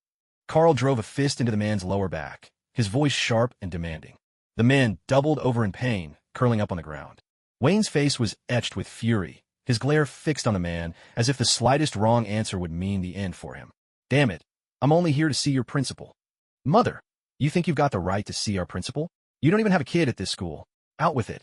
Carl drove a fist into the man's lower back, his voice sharp and demanding. The man doubled over in pain, curling up on the ground. Wayne's face was etched with fury, his glare fixed on the man, as if the slightest wrong answer would mean the end for him. Damn it, I'm only here to see your principal. Mother, you think you've got the right to see our principal? You don't even have a kid at this school. Out with it.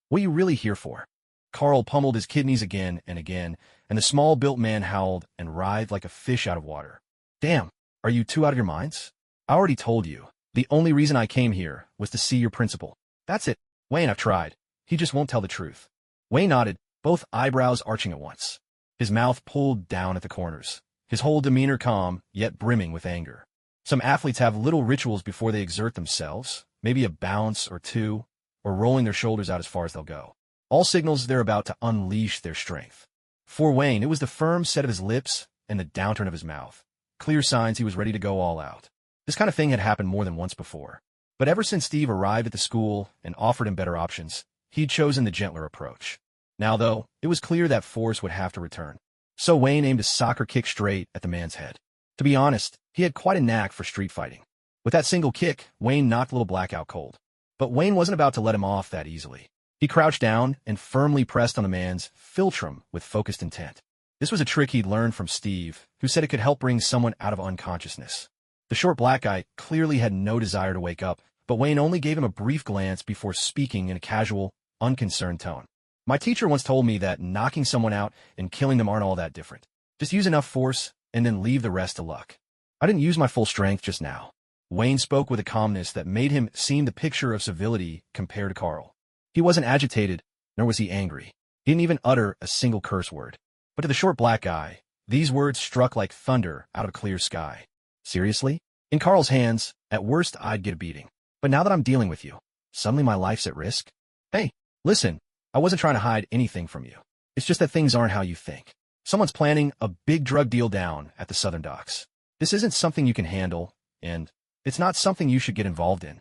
What are you really here for? Carl pummeled his kidneys again and again, and the small-built man howled and writhed like a fish out of water. Damn, are you two out of your minds? I already told you. The only reason I came here was to see your principal. That's it. Wayne, I've tried. He just won't tell the truth. Wayne nodded, both eyebrows arching at once. His mouth pulled down at the corners, his whole demeanor calm, yet brimming with anger. Some athletes have little rituals before they exert themselves, maybe a bounce or two, or rolling their shoulders out as far as they'll go. All signals they're about to unleash their strength. For Wayne, it was the firm set of his lips and the downturn of his mouth. Clear signs he was ready to go all out. This kind of thing had happened more than once before. But ever since Steve arrived at the school and offered him better options, he'd chosen the gentler approach. Now, though, it was clear that force would have to return. So Wayne aimed a soccer kick straight at the man's head. To be honest, he had quite a knack for street fighting. With that single kick, Wayne knocked Little Black out cold. But Wayne wasn't about to let him off that easily. He crouched down and firmly pressed on the man's philtrum with focused intent. This was a trick he'd learned from Steve, who said it could help bring someone out of unconsciousness. The short black guy clearly had no desire to wake up, but Wayne only gave him a brief glance before speaking in a casual, unconcerned tone. My teacher once told me that knocking someone out and killing them aren't all that different. Just use enough force and then leave the rest to luck. I didn't use my full strength just now. Wayne spoke with a calmness that made him seem the picture of civility compared to Carl. He wasn't agitated, nor was he angry. He didn't even utter a single curse word. But to the short black guy, these words struck like thunder out of a clear sky. Seriously? In Carl's hands, at worst I'd get a beating. But now that I'm dealing with you, suddenly my life's at risk? Hey, listen, I wasn't trying to hide anything from you. It's just that things aren't how you think. Someone's planning a big drug deal down at the Southern Docks. This isn't something you can handle, and it's not something you should get involved in.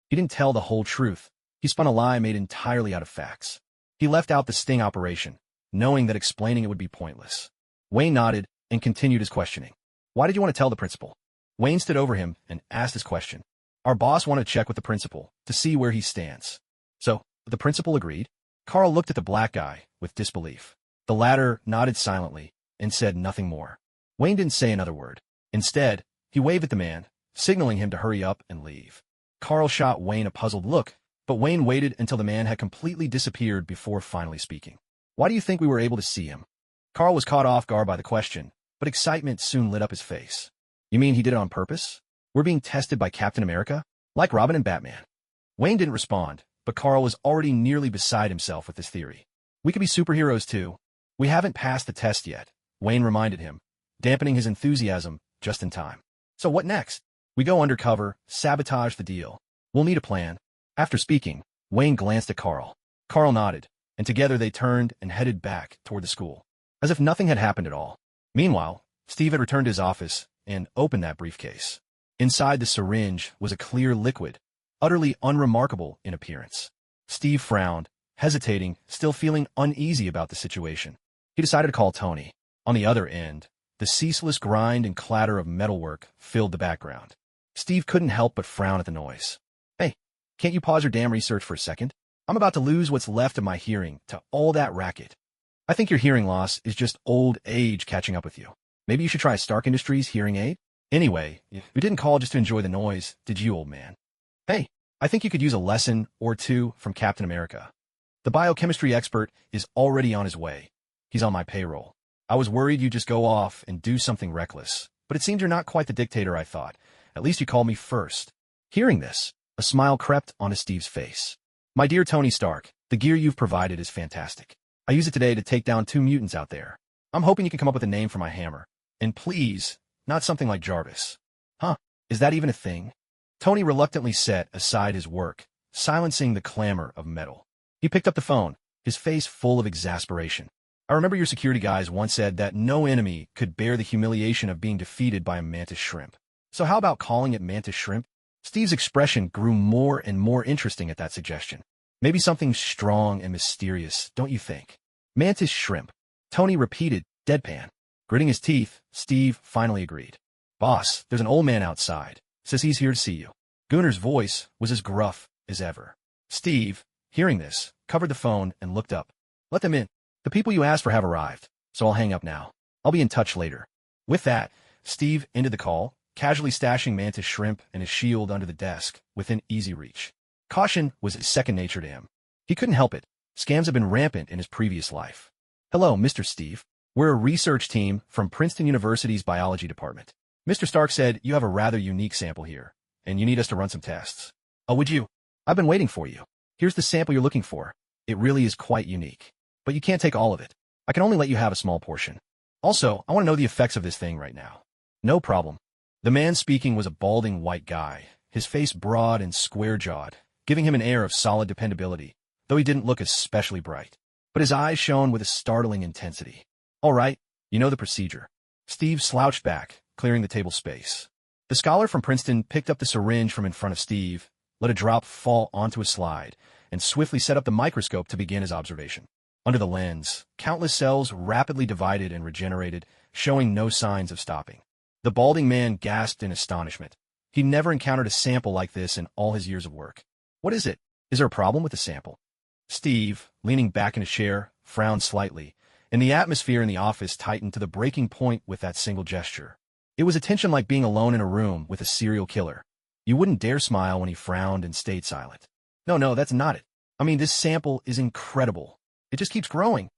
He didn't tell the whole truth. He spun a lie made entirely out of facts. He left out the sting operation, knowing that explaining it would be pointless. Wayne nodded and continued his questioning. Why did you want to tell the principal? Wayne stood over him and asked his question. Our boss wanted to check with the principal to see where he stands. So, the principal agreed. Carl looked at the black guy with disbelief. The latter nodded silently and said nothing more. Wayne didn't say another word. Instead, he waved at the man, signaling him to hurry up and leave. Carl shot Wayne a puzzled look, but Wayne waited until the man had completely disappeared before finally speaking. Why do you think we were able to see him? Carl was caught off guard by the question, but excitement soon lit up his face. You mean he did it on purpose? We're being tested by Captain America? Like Robin and Batman. Wayne didn't respond, but Carl was already nearly beside himself with this theory. We could be superheroes too. We haven't passed the test yet, Wayne reminded him, dampening his enthusiasm just in time. So what next? We go undercover, sabotage the deal. We'll need a plan. After speaking, Wayne glanced at Carl. Carl nodded, and together they turned and headed back toward the school, as if nothing had happened at all. Meanwhile, Steve had returned to his office and opened that briefcase. Inside the syringe was a clear liquid, utterly unremarkable in appearance. Steve frowned, hesitating, still feeling uneasy about the situation. He decided to call Tony. On the other end, the ceaseless grind and clatter of metalwork filled the background. Steve couldn't help but frown at the noise. Hey, can't you pause your damn research for a second? I'm about to lose what's left of my hearing to all that racket. I think your hearing loss is just old age catching up with you. Maybe you should try a Stark Industries hearing aid? Anyway, you didn't call just to enjoy the noise, did you, old man? Hey, I think you could use a lesson or two from Captain America. The biochemistry expert is already on his way. He's on my payroll. I was worried you'd just go off and do something reckless, but it seems you're not quite the dictator I thought. At least you called me first. Hearing this, a smile crept onto Steve's face. My dear Tony Stark, the gear you've provided is fantastic. I use it today to take down 2 mutants out there. I'm hoping you can come up with a name for my hammer. And please, not something like Jarvis. Huh, is that even a thing? Tony reluctantly set aside his work, silencing the clamor of metal. He picked up the phone, his face full of exasperation. I remember your security guys once said that no enemy could bear the humiliation of being defeated by a mantis shrimp. So how about calling it mantis shrimp? Steve's expression grew more and more interesting at that suggestion. Maybe something strong and mysterious, don't you think? Mantis shrimp. Tony repeated, deadpan. Gritting his teeth, Steve finally agreed. Boss, there's an old man outside. Says he's here to see you. Gunner's voice was as gruff as ever. Steve, hearing this, covered the phone and looked up. Let them in. The people you asked for have arrived, so I'll hang up now. I'll be in touch later. With that, Steve ended the call, casually stashing mantis shrimp and his shield under the desk, within easy reach. Caution was second nature to him. He couldn't help it. Scams have been rampant in his previous life. Hello, Mr. Steve. We're a research team from Princeton University's biology department. Mr. Stark said you have a rather unique sample here, and you need us to run some tests. Oh, would you? I've been waiting for you. Here's the sample you're looking for. It really is quite unique. But you can't take all of it. I can only let you have a small portion. Also, I want to know the effects of this thing right now. No problem. The man speaking was a balding white guy, his face broad and square-jawed, giving him an air of solid dependability, though he didn't look especially bright. But his eyes shone with a startling intensity. All right, you know the procedure. Steve slouched back, clearing the table space. The scholar from Princeton picked up the syringe from in front of Steve, let a drop fall onto a slide, and swiftly set up the microscope to begin his observation. Under the lens, countless cells rapidly divided and regenerated, showing no signs of stopping. The balding man gasped in astonishment. He'd never encountered a sample like this in all his years of work. What is it? Is there a problem with the sample? Steve, leaning back in a chair, frowned slightly, and the atmosphere in the office tightened to the breaking point with that single gesture. It was a tension like being alone in a room with a serial killer. You wouldn't dare smile when he frowned and stayed silent. No, that's not it. I mean, this sample is incredible. It just keeps growing.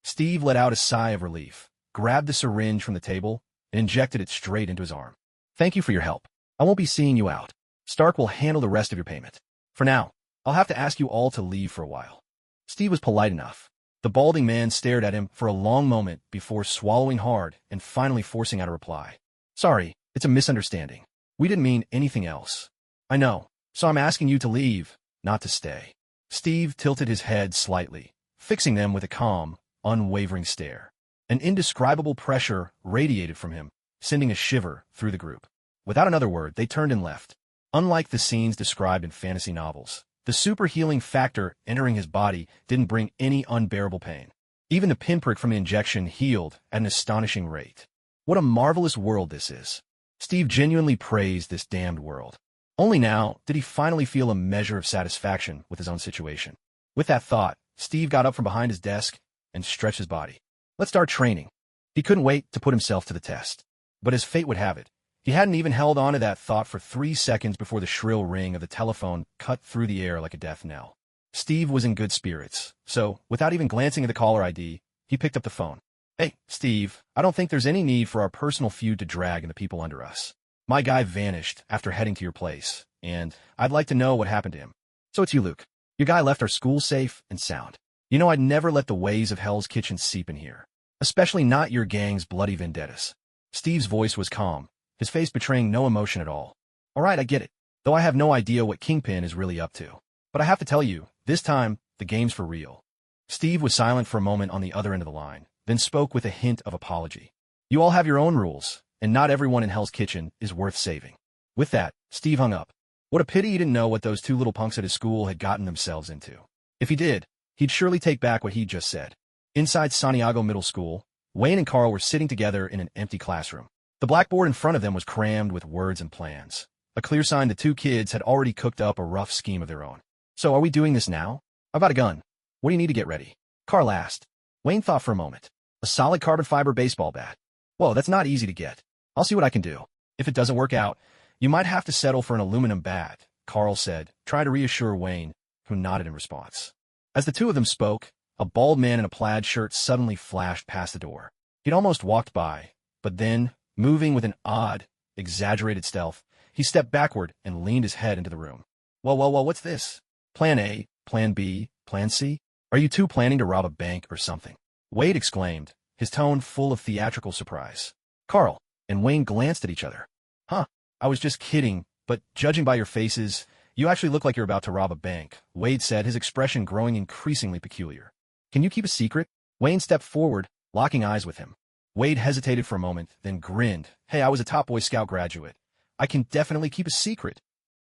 Steve let out a sigh of relief, grabbed the syringe from the table, and injected it straight into his arm. Thank you for your help. I won't be seeing you out. Stark will handle the rest of your payment. For now, I'll have to ask you all to leave for a while. Steve was polite enough. The balding man stared at him for a long moment before swallowing hard and finally forcing out a reply. Sorry, it's a misunderstanding. We didn't mean anything else. I know, so I'm asking you to leave, not to stay. Steve tilted his head slightly, fixing them with a calm, unwavering stare. An indescribable pressure radiated from him, sending a shiver through the group. Without another word, they turned and left. Unlike the scenes described in fantasy novels, the super healing factor entering his body didn't bring any unbearable pain. Even the pinprick from the injection healed at an astonishing rate. What a marvelous world this is. Steve genuinely praised this damned world. Only now did he finally feel a measure of satisfaction with his own situation. With that thought, Steve got up from behind his desk and stretched his body. Let's start training. He couldn't wait to put himself to the test. But as fate would have it, he hadn't even held on to that thought for 3 seconds before the shrill ring of the telephone cut through the air like a death knell. Steve was in good spirits, so, without even glancing at the caller ID, he picked up the phone. Hey, Steve, I don't think there's any need for our personal feud to drag and the people under us. My guy vanished after heading to your place, and I'd like to know what happened to him. So it's you, Luke. Your guy left our school safe and sound. You know I'd never let the ways of Hell's Kitchen seep in here. Especially not your gang's bloody vendettas. Steve's voice was calm, his face betraying no emotion at all. All right, I get it, though I have no idea what Kingpin is really up to. But I have to tell you, this time, the game's for real. Steve was silent for a moment on the other end of the line, then spoke with a hint of apology. You all have your own rules, and not everyone in Hell's Kitchen is worth saving. With that, Steve hung up. What a pity he didn't know what those two little punks at his school had gotten themselves into. If he did, he'd surely take back what he'd just said. Inside Santiago Middle School, Wayne and Carl were sitting together in an empty classroom. The blackboard in front of them was crammed with words and plans, a clear sign the two kids had already cooked up a rough scheme of their own. So are we doing this now? I've got a gun. What do you need to get ready? Carl asked. Wayne thought for a moment. A solid carbon fiber baseball bat. Whoa, that's not easy to get. I'll see what I can do. If it doesn't work out, you might have to settle for an aluminum bat, Carl said, trying to reassure Wayne, who nodded in response. As the two of them spoke, a bald man in a plaid shirt suddenly flashed past the door. He'd almost walked by, but then, moving with an odd, exaggerated stealth, he stepped backward and leaned his head into the room. Well, what's this? Plan A, Plan B, Plan C? Are you two planning to rob a bank or something? Wade exclaimed, his tone full of theatrical surprise. Carl and Wayne glanced at each other. Huh, I was just kidding, but judging by your faces, you actually look like you're about to rob a bank, Wade said, his expression growing increasingly peculiar. Can you keep a secret? Wayne stepped forward, locking eyes with him. Wade hesitated for a moment, then grinned. Hey, I was a top Boy Scout graduate. I can definitely keep a secret.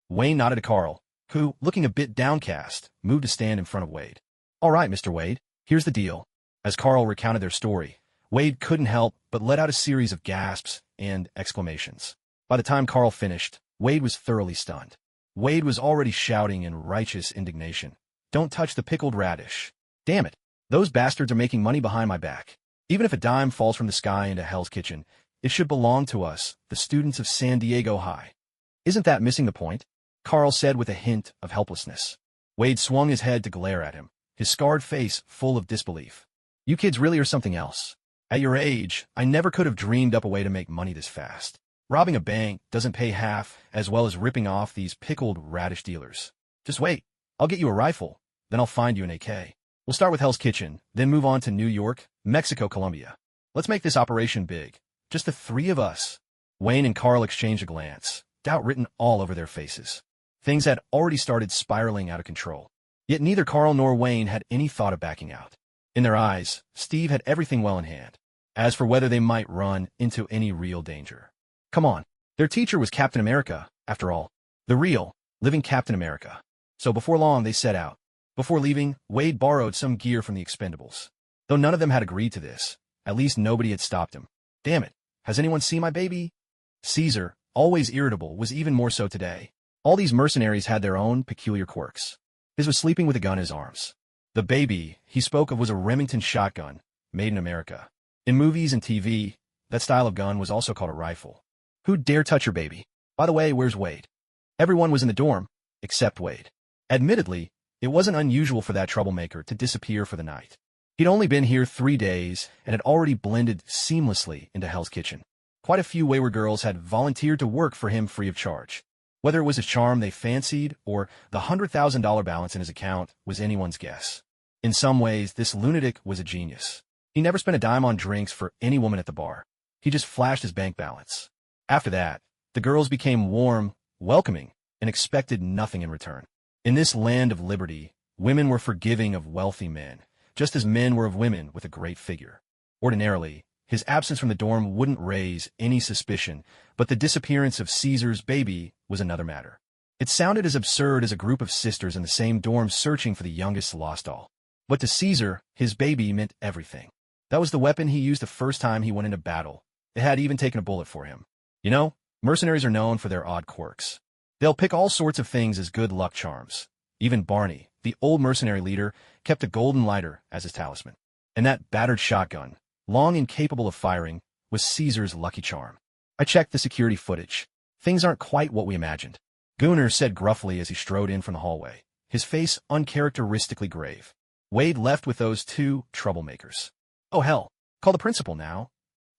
Wayne nodded to Carl, who, looking a bit downcast, moved to stand in front of Wade. All right, Mr. Wade, here's the deal. As Carl recounted their story, Wade couldn't help but let out a series of gasps and exclamations. By the time Carl finished, Wade was thoroughly stunned. Wade was already shouting in righteous indignation. Don't touch the pickled radish. Damn it, those bastards are making money behind my back. Even if a dime falls from the sky into Hell's Kitchen, it should belong to us, the students of San Diego High. Isn't that missing the point? Carl said with a hint of helplessness. Wade swung his head to glare at him, his scarred face full of disbelief. You kids really are something else. At your age, I never could have dreamed up a way to make money this fast. Robbing a bank doesn't pay half as well as ripping off these pickled radish dealers. Just wait. I'll get you a rifle, then I'll find you an AK. We'll start with Hell's Kitchen, then move on to New York, Mexico, Colombia. Let's make this operation big. Just the three of us. Wayne and Carl exchanged a glance, doubt written all over their faces. Things had already started spiraling out of control. Yet neither Carl nor Wayne had any thought of backing out. In their eyes, Steve had everything well in hand. As for whether they might run into any real danger. Come on, their teacher was Captain America, after all. The real, living Captain America. So before long, they set out. Before leaving, Wade borrowed some gear from the Expendables. Though none of them had agreed to this, at least nobody had stopped him. Damn it, has anyone seen my baby? Caesar, always irritable, was even more so today. All these mercenaries had their own peculiar quirks. His was sleeping with a gun in his arms. The baby he spoke of was a Remington shotgun, made in America. In movies and TV, that style of gun was also called a rifle. Who'd dare touch your baby? By the way, where's Wade? Everyone was in the dorm, except Wade. Admittedly, it wasn't unusual for that troublemaker to disappear for the night. He'd only been here 3 days and had already blended seamlessly into Hell's Kitchen. Quite a few wayward girls had volunteered to work for him free of charge. Whether it was his charm they fancied or the $100,000 balance in his account was anyone's guess. In some ways, this lunatic was a genius. He never spent a dime on drinks for any woman at the bar. He just flashed his bank balance. After that, the girls became warm, welcoming, and expected nothing in return. In this land of liberty, women were forgiving of wealthy men, just as men were of women with a great figure. Ordinarily, his absence from the dorm wouldn't raise any suspicion, but the disappearance of Caesar's baby was another matter. It sounded as absurd as a group of sisters in the same dorm searching for the youngest lost doll. But to Caesar, his baby meant everything. That was the weapon he used the first time he went into battle. It had even taken a bullet for him. You know, mercenaries are known for their odd quirks. They'll pick all sorts of things as good luck charms. Even Barney, the old mercenary leader, kept a golden lighter as his talisman. And that battered shotgun, long incapable of firing, was Caesar's lucky charm. I checked the security footage. Things aren't quite what we imagined. Gunnar said gruffly as he strode in from the hallway, his face uncharacteristically grave. Wade left with those two troublemakers. Oh hell, call the principal now.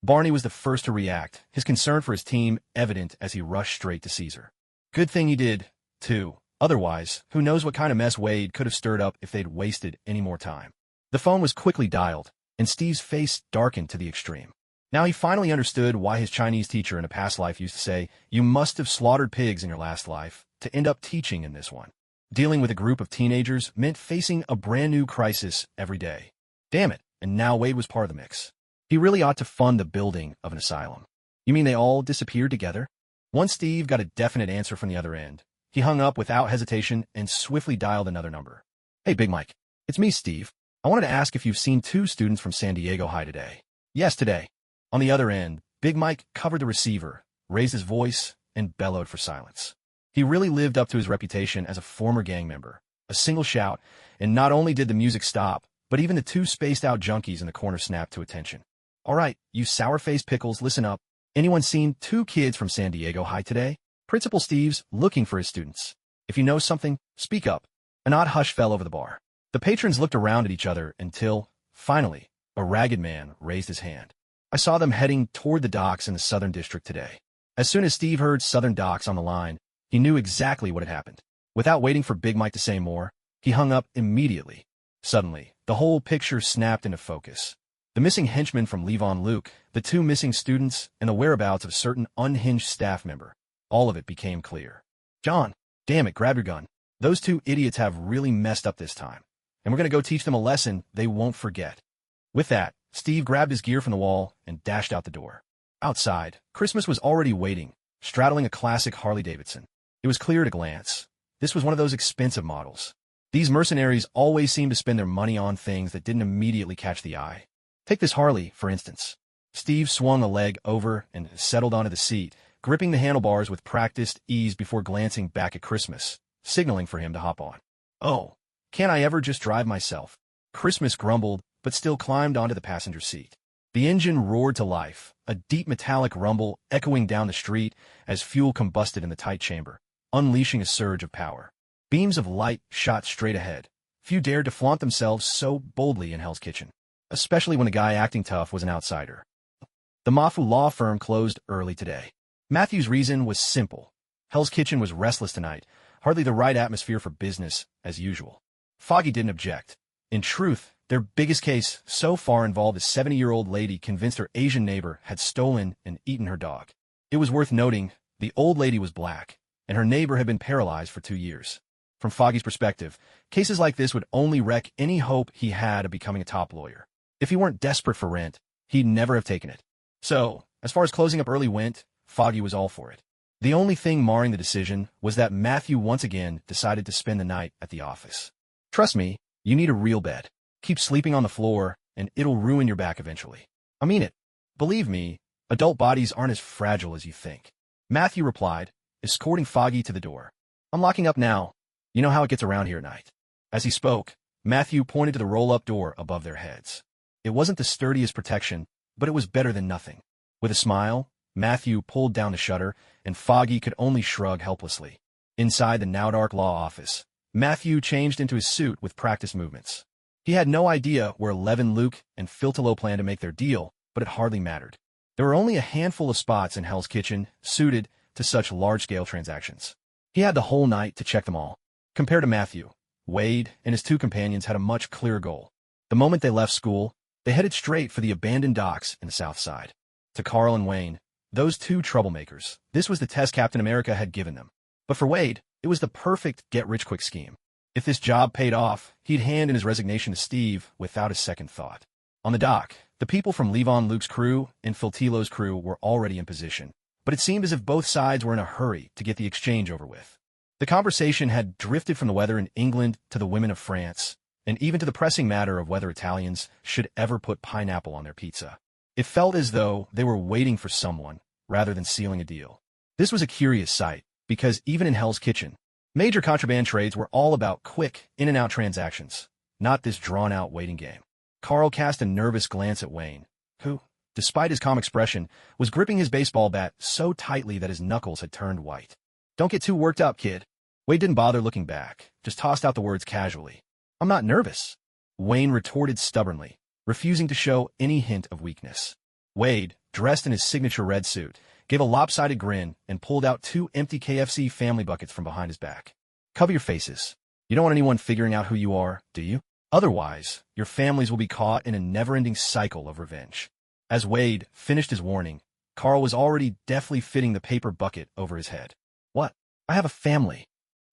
Barney was the first to react, his concern for his team evident as he rushed straight to Caesar. Good thing he did, too. Otherwise, who knows what kind of mess Wade could have stirred up if they'd wasted any more time. The phone was quickly dialed, and Steve's face darkened to the extreme. Now he finally understood why his Chinese teacher in a past life used to say, "You must have slaughtered pigs in your last life to end up teaching in this one." Dealing with a group of teenagers meant facing a brand new crisis every day. Damn it, and now Wade was part of the mix. He really ought to fund the building of an asylum. You mean they all disappeared together? Once Steve got a definite answer from the other end, He hung up without hesitation and swiftly dialed another number. Hey, Big Mike. It's me, Steve. I wanted to ask if you've seen 2 students from San Diego High today. Yes, today. On the other end, Big Mike covered the receiver, raised his voice, and bellowed for silence. He really lived up to his reputation as a former gang member. A single shout, and not only did the music stop, but even the 2 spaced-out junkies in the corner snapped to attention. All right, you sour-faced pickles, listen up. Anyone seen 2 kids from San Diego High today? Principal Steve's looking for his students. If you know something, speak up. An odd hush fell over the bar. The patrons looked around at each other until, finally, a ragged man raised his hand. I saw them heading toward the docks in the Southern District today. As soon as Steve heard Southern Docks on the line, he knew exactly what had happened. Without waiting for Big Mike to say more, he hung up immediately. Suddenly, the whole picture snapped into focus. The missing henchman from Levon Luke, the 2 missing students, and the whereabouts of a certain unhinged staff member. All of it became clear. John, damn it, grab your gun. Those 2 idiots have really messed up this time. And we're going to go teach them a lesson they won't forget. With that, Steve grabbed his gear from the wall and dashed out the door. Outside, Christmas was already waiting, straddling a classic Harley-Davidson. It was clear at a glance. This was one of those expensive models. These mercenaries always seemed to spend their money on things that didn't immediately catch the eye. Take this Harley, for instance. Steve swung a leg over and settled onto the seat, gripping the handlebars with practiced ease before glancing back at Christmas, signaling for him to hop on. Oh, can't I ever just drive myself? Christmas grumbled, but still climbed onto the passenger seat. The engine roared to life, a deep metallic rumble echoing down the street as fuel combusted in the tight chamber, unleashing a surge of power. Beams of light shot straight ahead. Few dared to flaunt themselves so boldly in Hell's Kitchen, especially when the guy acting tough was an outsider. The Mafu law firm closed early today. Matthew's reason was simple. Hell's Kitchen was restless tonight, hardly the right atmosphere for business, as usual. Foggy didn't object. In truth, their biggest case so far involved a 70-year-old lady convinced her Asian neighbor had stolen and eaten her dog. It was worth noting, the old lady was black, and her neighbor had been paralyzed for 2 years. From Foggy's perspective, cases like this would only wreck any hope he had of becoming a top lawyer. If he weren't desperate for rent, he'd never have taken it. So, as far as closing up early went, Foggy was all for it. The only thing marring the decision was that Matthew once again decided to spend the night at the office. Trust me, you need a real bed. Keep sleeping on the floor, and it'll ruin your back eventually. I mean it. Believe me, adult bodies aren't as fragile as you think. Matthew replied, escorting Foggy to the door. I'm locking up now. You know how it gets around here at night. As he spoke, Matthew pointed to the roll-up door above their heads. It wasn't the sturdiest protection, but it was better than nothing. With a smile, Matthew pulled down the shutter, and Foggy could only shrug helplessly. Inside the now-dark law office, Matthew changed into his suit with practiced movements. He had no idea where Levin Luke and Philtilo planned to make their deal, but it hardly mattered. There were only a handful of spots in Hell's Kitchen suited to such large-scale transactions. He had the whole night to check them all. Compared to Matthew, Wade and his 2 companions had a much clearer goal. The moment they left school, they headed straight for the abandoned docks in the South Side. To Carl and Wayne, those 2 troublemakers, this was the test Captain America had given them. But for Wade, it was the perfect get-rich-quick scheme. If this job paid off, he'd hand in his resignation to Steve without a second thought. On the dock, the people from Levon Luke's crew and Philtilo's crew were already in position, but it seemed as if both sides were in a hurry to get the exchange over with. The conversation had drifted from the weather in England to the women of France, and even to the pressing matter of whether Italians should ever put pineapple on their pizza. It felt as though they were waiting for someone, rather than sealing a deal. This was a curious sight, because even in Hell's Kitchen, major contraband trades were all about quick, in-and-out transactions, not this drawn-out waiting game. Carl cast a nervous glance at Wayne, who, despite his calm expression, was gripping his baseball bat so tightly that his knuckles had turned white. Don't get too worked up, kid. Wade didn't bother looking back, just tossed out the words casually. I'm not nervous. Wayne retorted stubbornly, refusing to show any hint of weakness. Wade, dressed in his signature red suit, gave a lopsided grin and pulled out 2 empty KFC family buckets from behind his back. Cover your faces. You don't want anyone figuring out who you are, do you? Otherwise, your families will be caught in a never-ending cycle of revenge. As Wade finished his warning, Carl was already deftly fitting the paper bucket over his head. What? I have a family,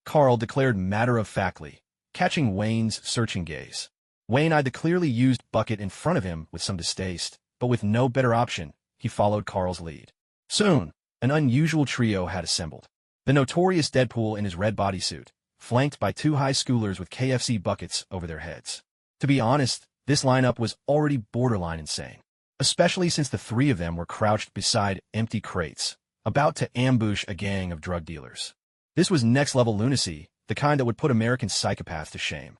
Carl declared matter-of-factly, catching Wayne's searching gaze. Wayne eyed the clearly used bucket in front of him with some distaste, but with no better option, he followed Carl's lead. Soon, an unusual trio had assembled. The notorious Deadpool in his red bodysuit, flanked by two high schoolers with KFC buckets over their heads. To be honest, this lineup was already borderline insane, especially since the three of them were crouched beside empty crates, about to ambush a gang of drug dealers. This was next-level lunacy, the kind that would put American psychopaths to shame.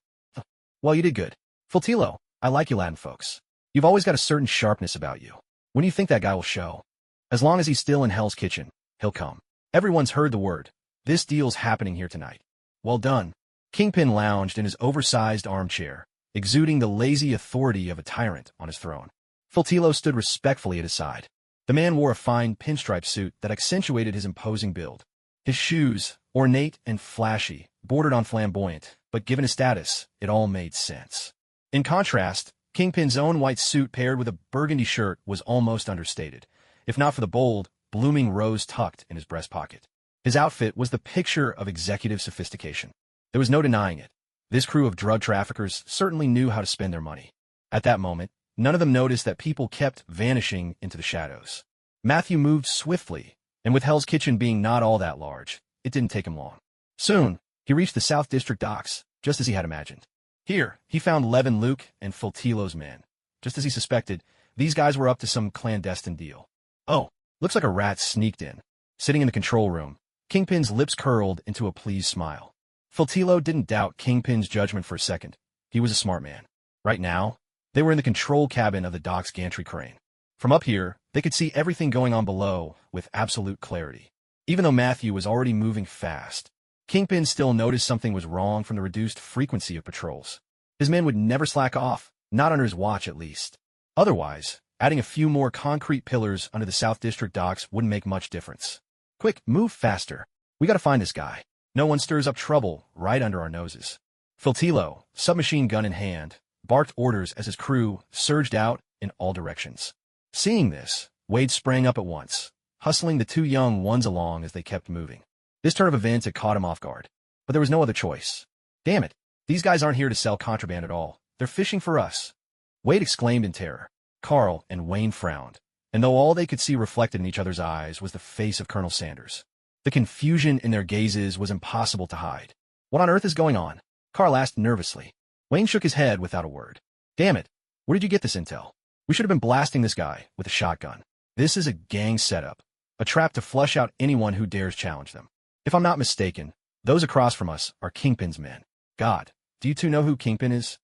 Well, you did good. Fultilo, I like you Latin folks. You've always got a certain sharpness about you. When do you think that guy will show? As long as he's still in Hell's Kitchen, he'll come. Everyone's heard the word. This deal's happening here tonight. Well done. Kingpin lounged in his oversized armchair, exuding the lazy authority of a tyrant on his throne. Fultilo stood respectfully at his side. The man wore a fine pinstripe suit that accentuated his imposing build. His shoes, ornate and flashy, bordered on flamboyant, but given his status, it all made sense. In contrast, Kingpin's own white suit paired with a burgundy shirt was almost understated, if not for the bold, blooming rose tucked in his breast pocket. His outfit was the picture of executive sophistication. There was no denying it. This crew of drug traffickers certainly knew how to spend their money. At that moment, none of them noticed that people kept vanishing into the shadows. Matthew moved swiftly, and with Hell's Kitchen being not all that large, it didn't take him long. Soon, he reached the South District docks, just as he had imagined. Here, he found Levin Luke and Fultilo's men. Just as he suspected, these guys were up to some clandestine deal. Oh, looks like a rat sneaked in. Sitting in the control room, Kingpin's lips curled into a pleased smile. Fultilo didn't doubt Kingpin's judgment for a second. He was a smart man. Right now, they were in the control cabin of the dock's gantry crane. From up here, they could see everything going on below with absolute clarity. Even though Matthew was already moving fast, Kingpin still noticed something was wrong from the reduced frequency of patrols. His men would never slack off, not under his watch at least. Otherwise, adding a few more concrete pillars under the South District docks wouldn't make much difference. Quick, move faster. We gotta find this guy. No one stirs up trouble right under our noses. Fultilo, submachine gun in hand, barked orders as his crew surged out in all directions. Seeing this, Wade sprang up at once, hustling the two young ones along as they kept moving. This turn of events had caught him off guard, but there was no other choice. Damn it, these guys aren't here to sell contraband at all. They're fishing for us. Wade exclaimed in terror. Carl and Wayne frowned, and though all they could see reflected in each other's eyes was the face of Colonel Sanders, the confusion in their gazes was impossible to hide. What on earth is going on? Carl asked nervously. Wayne shook his head without a word. Damn it, where did you get this intel? We should have been blasting this guy with a shotgun. This is a gang setup, a trap to flush out anyone who dares challenge them. If I'm not mistaken, those across from us are Kingpin's men. God, do you two know who Kingpin is?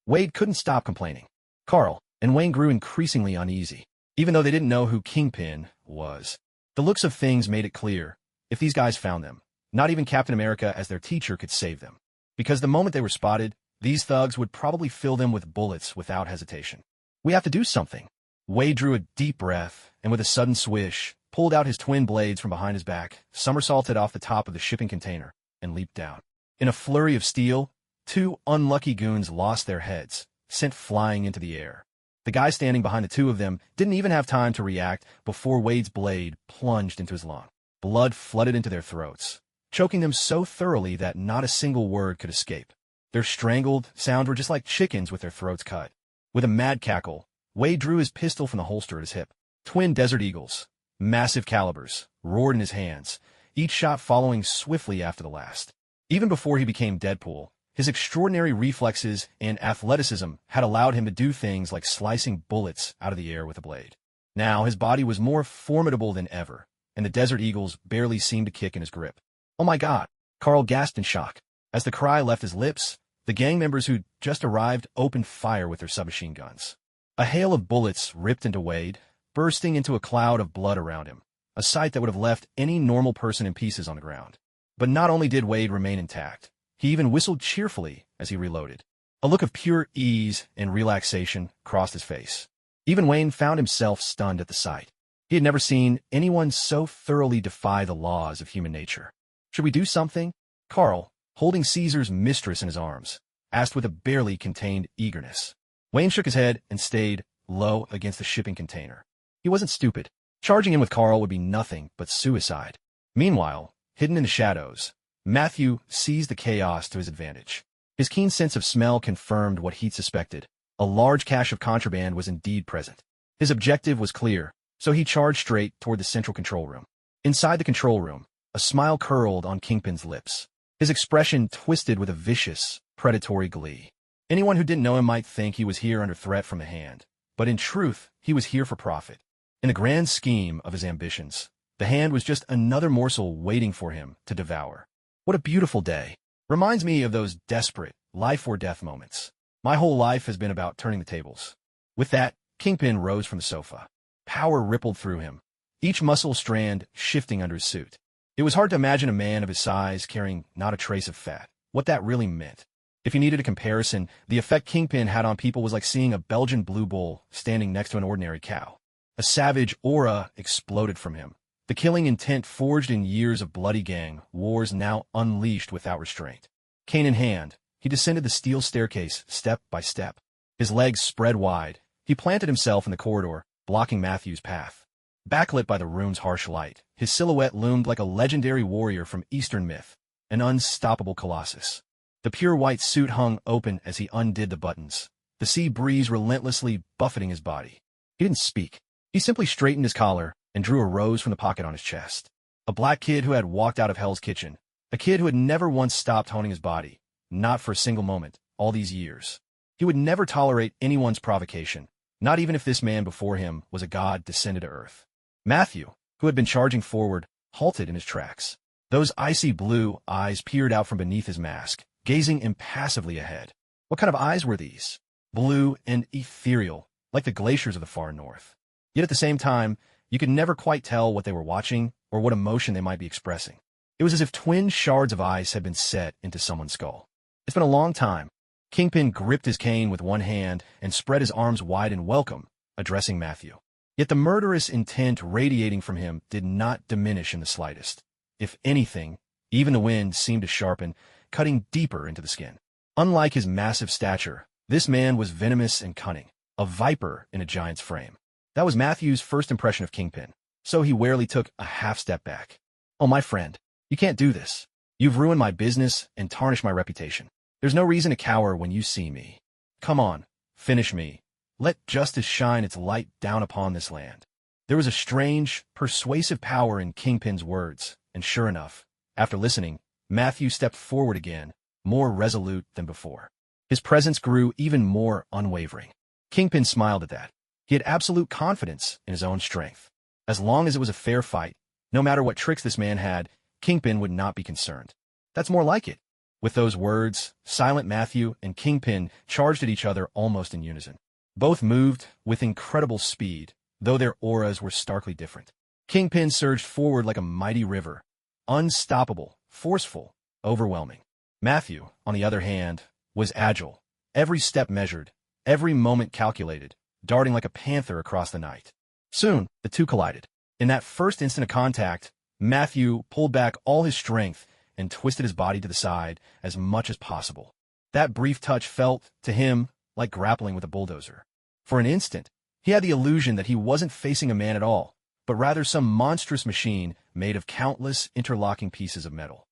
Wade couldn't stop complaining. Carl and Wayne grew increasingly uneasy, even though they didn't know who Kingpin was. The looks of things made it clear, if these guys found them, not even Captain America as their teacher could save them. Because the moment they were spotted, these thugs would probably fill them with bullets without hesitation. We have to do something. Wade drew a deep breath, and with a sudden swish, pulled out his twin blades from behind his back, somersaulted off the top of the shipping container, and leaped down. In a flurry of steel, two unlucky goons lost their heads, sent flying into the air. The guy standing behind the two of them didn't even have time to react before Wade's blade plunged into his lung. Blood flooded into their throats, choking them so thoroughly that not a single word could escape. Their strangled sounds were just like chickens with their throats cut. With a mad cackle, Wade drew his pistol from the holster at his hip. Twin Desert Eagles, massive calibers, roared in his hands, each shot following swiftly after the last. Even before he became Deadpool, his extraordinary reflexes and athleticism had allowed him to do things like slicing bullets out of the air with a blade. Now his body was more formidable than ever, and the Desert Eagles barely seemed to kick in his grip. Oh my God! Carl gasped in shock. As the cry left his lips, the gang members who'd just arrived opened fire with their submachine guns. A hail of bullets ripped into Wade, bursting into a cloud of blood around him, a sight that would have left any normal person in pieces on the ground. But not only did Wade remain intact, he even whistled cheerfully as he reloaded. A look of pure ease and relaxation crossed his face. Even Wayne found himself stunned at the sight. He had never seen anyone so thoroughly defy the laws of human nature. Should we do something? Carl, holding Caesar's mistress in his arms, asked with a barely contained eagerness. Wayne shook his head and stayed low against the shipping container. He wasn't stupid. Charging in with Carl would be nothing but suicide. Meanwhile, hidden in the shadows, Matthew seized the chaos to his advantage. His keen sense of smell confirmed what he'd suspected. A large cache of contraband was indeed present. His objective was clear, so he charged straight toward the central control room. Inside the control room, A smile curled on Kingpin's lips. His expression twisted with a vicious, predatory glee. Anyone who didn't know him might think he was here under threat from the Hand, but in truth, he was here for profit. In the grand scheme of his ambitions, the Hand was just another morsel waiting for him to devour. What a beautiful day. Reminds me of those desperate, life-or-death moments. My whole life has been about turning the tables. With that, Kingpin rose from the sofa. Power rippled through him, each muscle strand shifting under his suit. It was hard to imagine a man of his size carrying not a trace of fat, what that really meant. If you needed a comparison, the effect Kingpin had on people was like seeing a Belgian blue bull standing next to an ordinary cow. A savage aura exploded from him. The killing intent forged in years of bloody gang wars now unleashed without restraint. Cane in hand, he descended the steel staircase step by step. His legs spread wide. He planted himself in the corridor, blocking Matthew's path. Backlit by the room's harsh light, his silhouette loomed like a legendary warrior from Eastern myth, an unstoppable colossus. The pure white suit hung open as he undid the buttons, the sea breeze relentlessly buffeting his body. He didn't speak. He simply straightened his collar and drew a rose from the pocket on his chest. A black kid who had walked out of Hell's Kitchen, a kid who had never once stopped honing his body, not for a single moment, all these years. He would never tolerate anyone's provocation, not even if this man before him was a god descended to earth. Matthew, who had been charging forward, halted in his tracks. Those icy blue eyes peered out from beneath his mask, gazing impassively ahead. What kind of eyes were these? Blue and ethereal, like the glaciers of the far north. Yet at the same time, you could never quite tell what they were watching or what emotion they might be expressing. It was as if twin shards of ice had been set into someone's skull. It's been a long time. Kingpin gripped his cane with one hand and spread his arms wide in welcome, addressing Matthew. Yet the murderous intent radiating from him did not diminish in the slightest. If anything, even the wind seemed to sharpen, cutting deeper into the skin. Unlike his massive stature, this man was venomous and cunning, a viper in a giant's frame. That was Matthew's first impression of Kingpin, so he warily took a half step back. Oh, my friend, you can't do this. You've ruined my business and tarnished my reputation. There's no reason to cower when you see me. Come on, finish me. Let justice shine its light down upon this land. There was a strange, persuasive power in Kingpin's words, and sure enough, after listening, Matthew stepped forward again, more resolute than before. His presence grew even more unwavering. Kingpin smiled at that. He had absolute confidence in his own strength. As long as it was a fair fight, no matter what tricks this man had, Kingpin would not be concerned. That's more like it. With those words, Silent Matthew and Kingpin charged at each other almost in unison. Both moved with incredible speed, though their auras were starkly different. Kingpin surged forward like a mighty river, unstoppable, forceful, overwhelming. Matthew, on the other hand, was agile, every step measured, every moment calculated, darting like a panther across the night. Soon, the two collided. In that first instant of contact, Matthew pulled back all his strength and twisted his body to the side as much as possible. That brief touch felt, to him, like grappling with a bulldozer. For an instant, he had the illusion that he wasn't facing a man at all, but rather some monstrous machine made of countless interlocking pieces of metal.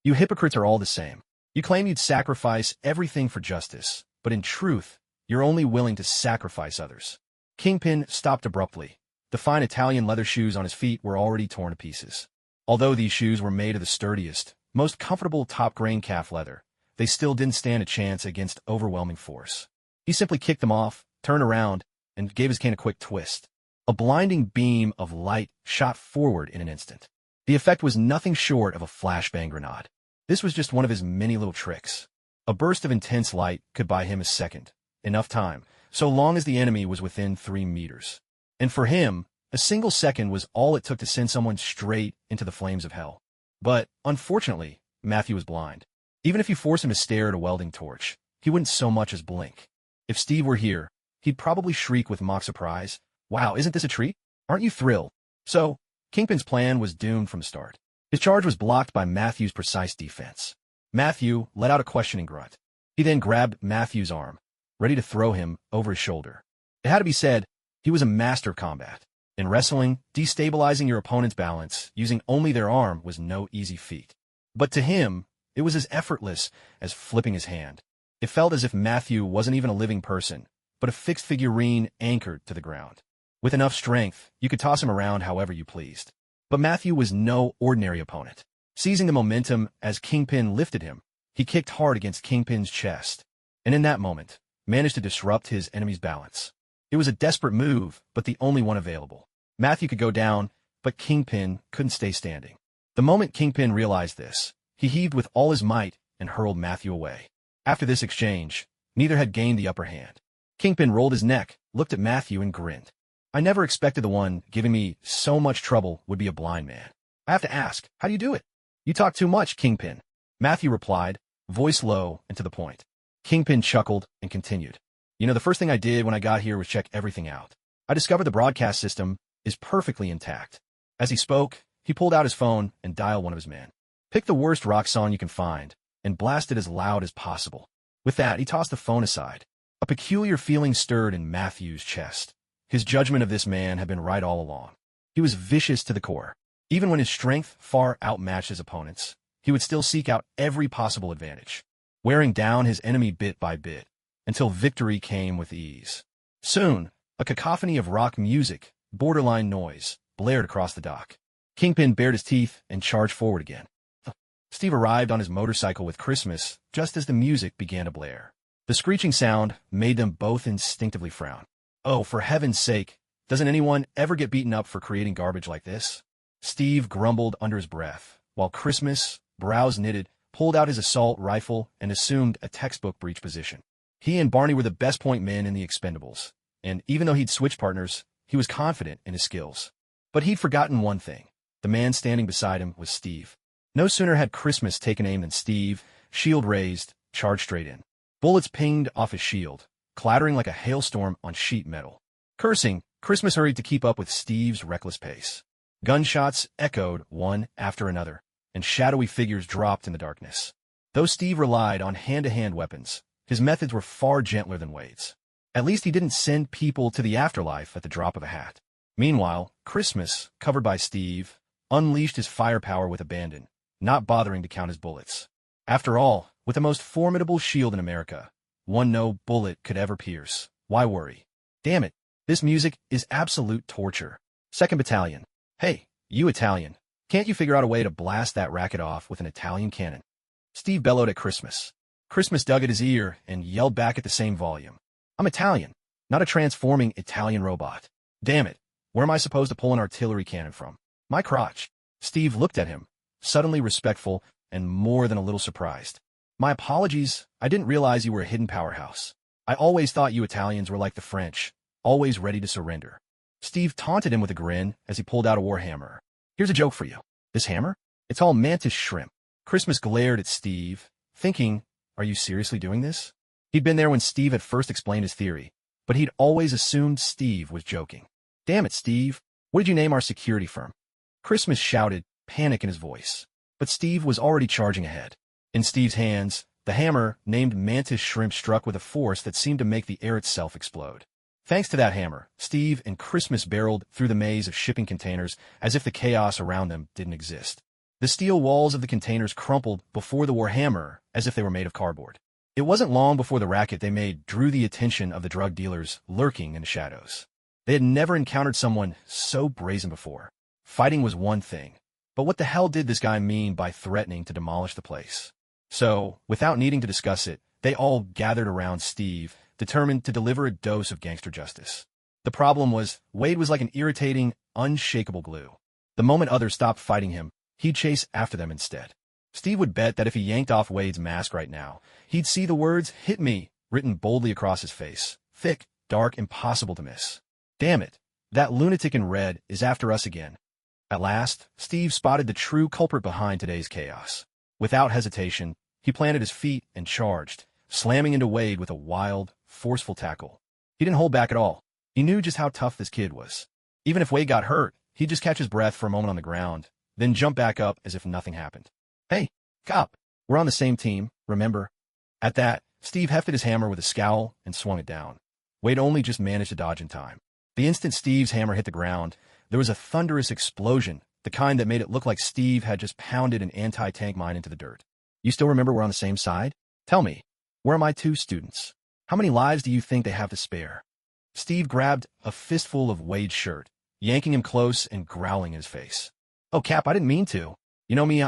You hypocrites are all the same. You claim you'd sacrifice everything for justice, but in truth, you're only willing to sacrifice others. Kingpin stopped abruptly. The fine Italian leather shoes on his feet were already torn to pieces. Although these shoes were made of the sturdiest, most comfortable top-grain calf leather, they still didn't stand a chance against overwhelming force. He simply kicked them off, turned around, and gave his cane a quick twist. A blinding beam of light shot forward in an instant. The effect was nothing short of a flashbang grenade. This was just one of his many little tricks. A burst of intense light could buy him a second, enough time, so long as the enemy was within 3 meters. And for him, a single second was all it took to send someone straight into the flames of hell. But, unfortunately, Matthew was blind. Even if you force him to stare at a welding torch, he wouldn't so much as blink. If Steve were here, he'd probably shriek with mock surprise, "Wow, isn't this a treat? Aren't you thrilled?" So, Kingpin's plan was doomed from the start. His charge was blocked by Matthew's precise defense. Matthew let out a questioning grunt. He then grabbed Matthew's arm, ready to throw him over his shoulder. It had to be said, he was a master of combat. In wrestling, destabilizing your opponent's balance using only their arm was no easy feat. But to him, it was as effortless as flipping his hand. It felt as if Matthew wasn't even a living person, but a fixed figurine anchored to the ground. With enough strength, you could toss him around however you pleased. But Matthew was no ordinary opponent. Seizing the momentum as Kingpin lifted him, he kicked hard against Kingpin's chest, and in that moment, managed to disrupt his enemy's balance. It was a desperate move, but the only one available. Matthew could go down, but Kingpin couldn't stay standing. The moment Kingpin realized this, he heaved with all his might and hurled Matthew away. After this exchange, neither had gained the upper hand. Kingpin rolled his neck, looked at Matthew, and grinned. I never expected the one giving me so much trouble would be a blind man. I have to ask, how do you do it? You talk too much, Kingpin. Matthew replied, voice low and to the point. Kingpin chuckled and continued. You know, the first thing I did when I got here was check everything out. I discovered the broadcast system is perfectly intact. As he spoke, he pulled out his phone and dialed one of his men. Pick the worst rock song you can find and blast it as loud as possible. With that, he tossed the phone aside. A peculiar feeling stirred in Matthew's chest. His judgment of this man had been right all along. He was vicious to the core. Even when his strength far outmatched his opponents, he would still seek out every possible advantage, wearing down his enemy bit by bit, until victory came with ease. Soon, a cacophony of rock music, borderline noise, blared across the dock. Kingpin bared his teeth and charged forward again. Steve arrived on his motorcycle with Christmas just as the music began to blare. The screeching sound made them both instinctively frown. Oh, for heaven's sake, doesn't anyone ever get beaten up for creating garbage like this? Steve grumbled under his breath, while Christmas, brows knitted, pulled out his assault rifle and assumed a textbook breach position. He and Barney were the best point men in the Expendables, and even though he'd switched partners, he was confident in his skills. But he'd forgotten one thing. The man standing beside him was Steve. No sooner had Christmas taken aim than Steve, shield raised, charged straight in. Bullets pinged off his shield, clattering like a hailstorm on sheet metal. Cursing, Christmas hurried to keep up with Steve's reckless pace. Gunshots echoed one after another, and shadowy figures dropped in the darkness. Though Steve relied on hand-to-hand weapons, his methods were far gentler than Wade's. At least he didn't send people to the afterlife at the drop of a hat. Meanwhile, Christmas, covered by Steve, unleashed his firepower with abandon, not bothering to count his bullets. After all, with the most formidable shield in America, one no bullet could ever pierce. Why worry? Damn it, this music is absolute torture. 2nd Battalion. Hey, you Italian. Can't you figure out a way to blast that racket off with an Italian cannon? Steve bellowed at Christmas. Christmas dug at his ear and yelled back at the same volume. I'm Italian, not a transforming Italian robot. Damn it, where am I supposed to pull an artillery cannon from? My crotch. Steve looked at him, suddenly respectful and more than a little surprised. My apologies, I didn't realize you were a hidden powerhouse. I always thought you Italians were like the French, always ready to surrender. Steve taunted him with a grin as he pulled out a warhammer. Here's a joke for you. This hammer? It's all mantis shrimp. Christmas glared at Steve, thinking, are you seriously doing this? He'd been there when Steve had first explained his theory, but he'd always assumed Steve was joking. Damn it, Steve. What did you name our security firm? Christmas shouted, panic in his voice. But Steve was already charging ahead. In Steve's hands, the hammer, named mantis shrimp, struck with a force that seemed to make the air itself explode. Thanks to that hammer, Steve and Christmas barreled through the maze of shipping containers as if the chaos around them didn't exist. The steel walls of the containers crumpled before the warhammer as if they were made of cardboard. It wasn't long before the racket they made drew the attention of the drug dealers lurking in the shadows. They had never encountered someone so brazen before. Fighting was one thing, but what the hell did this guy mean by threatening to demolish the place? So, without needing to discuss it, they all gathered around Steve, determined to deliver a dose of gangster justice. The problem was, Wade was like an irritating, unshakable glue. The moment others stopped fighting him, he'd chase after them instead. Steve would bet that if he yanked off Wade's mask right now, he'd see the words, "Hit me," written boldly across his face. Thick, dark, impossible to miss. Damn it, that lunatic in red is after us again. At last, Steve spotted the true culprit behind today's chaos. Without hesitation, he planted his feet and charged, slamming into Wade with a wild, forceful tackle. He didn't hold back at all. He knew just how tough this kid was. Even if Wade got hurt, he'd just catch his breath for a moment on the ground, then jump back up as if nothing happened. Hey, cop, we're on the same team, remember? At that, Steve hefted his hammer with a scowl and swung it down. Wade only just managed to dodge in time. The instant Steve's hammer hit the ground, there was a thunderous explosion, the kind that made it look like Steve had just pounded an anti-tank mine into the dirt. You still remember we're on the same side? Tell me, where are my two students? How many lives do you think they have to spare? Steve grabbed a fistful of Wade's shirt, yanking him close and growling in his face. Oh, Cap, I didn't mean to. You know me,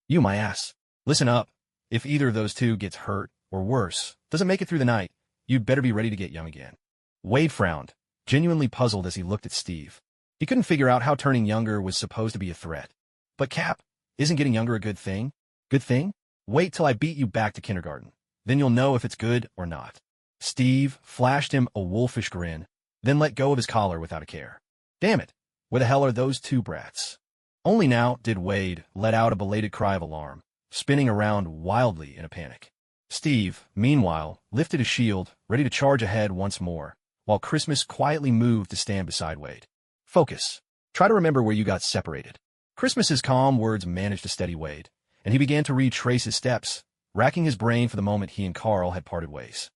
You, my ass. Listen up. If either of those two gets hurt, or worse, doesn't make it through the night, you'd better be ready to get young again. Wade frowned, genuinely puzzled as he looked at Steve. He couldn't figure out how turning younger was supposed to be a threat. But Cap, isn't getting younger a good thing? Good thing? Wait till I beat you back to kindergarten. Then you'll know if it's good or not. Steve flashed him a wolfish grin, then let go of his collar without a care. Damn it, where the hell are those two brats? Only now did Wade let out a belated cry of alarm, spinning around wildly in a panic. Steve, meanwhile, lifted his shield, ready to charge ahead once more, while Christmas quietly moved to stand beside Wade. Focus. Try to remember where you got separated. Christmas's calm words managed to steady Wade, and he began to retrace his steps, racking his brain for the moment he and Carl had parted ways.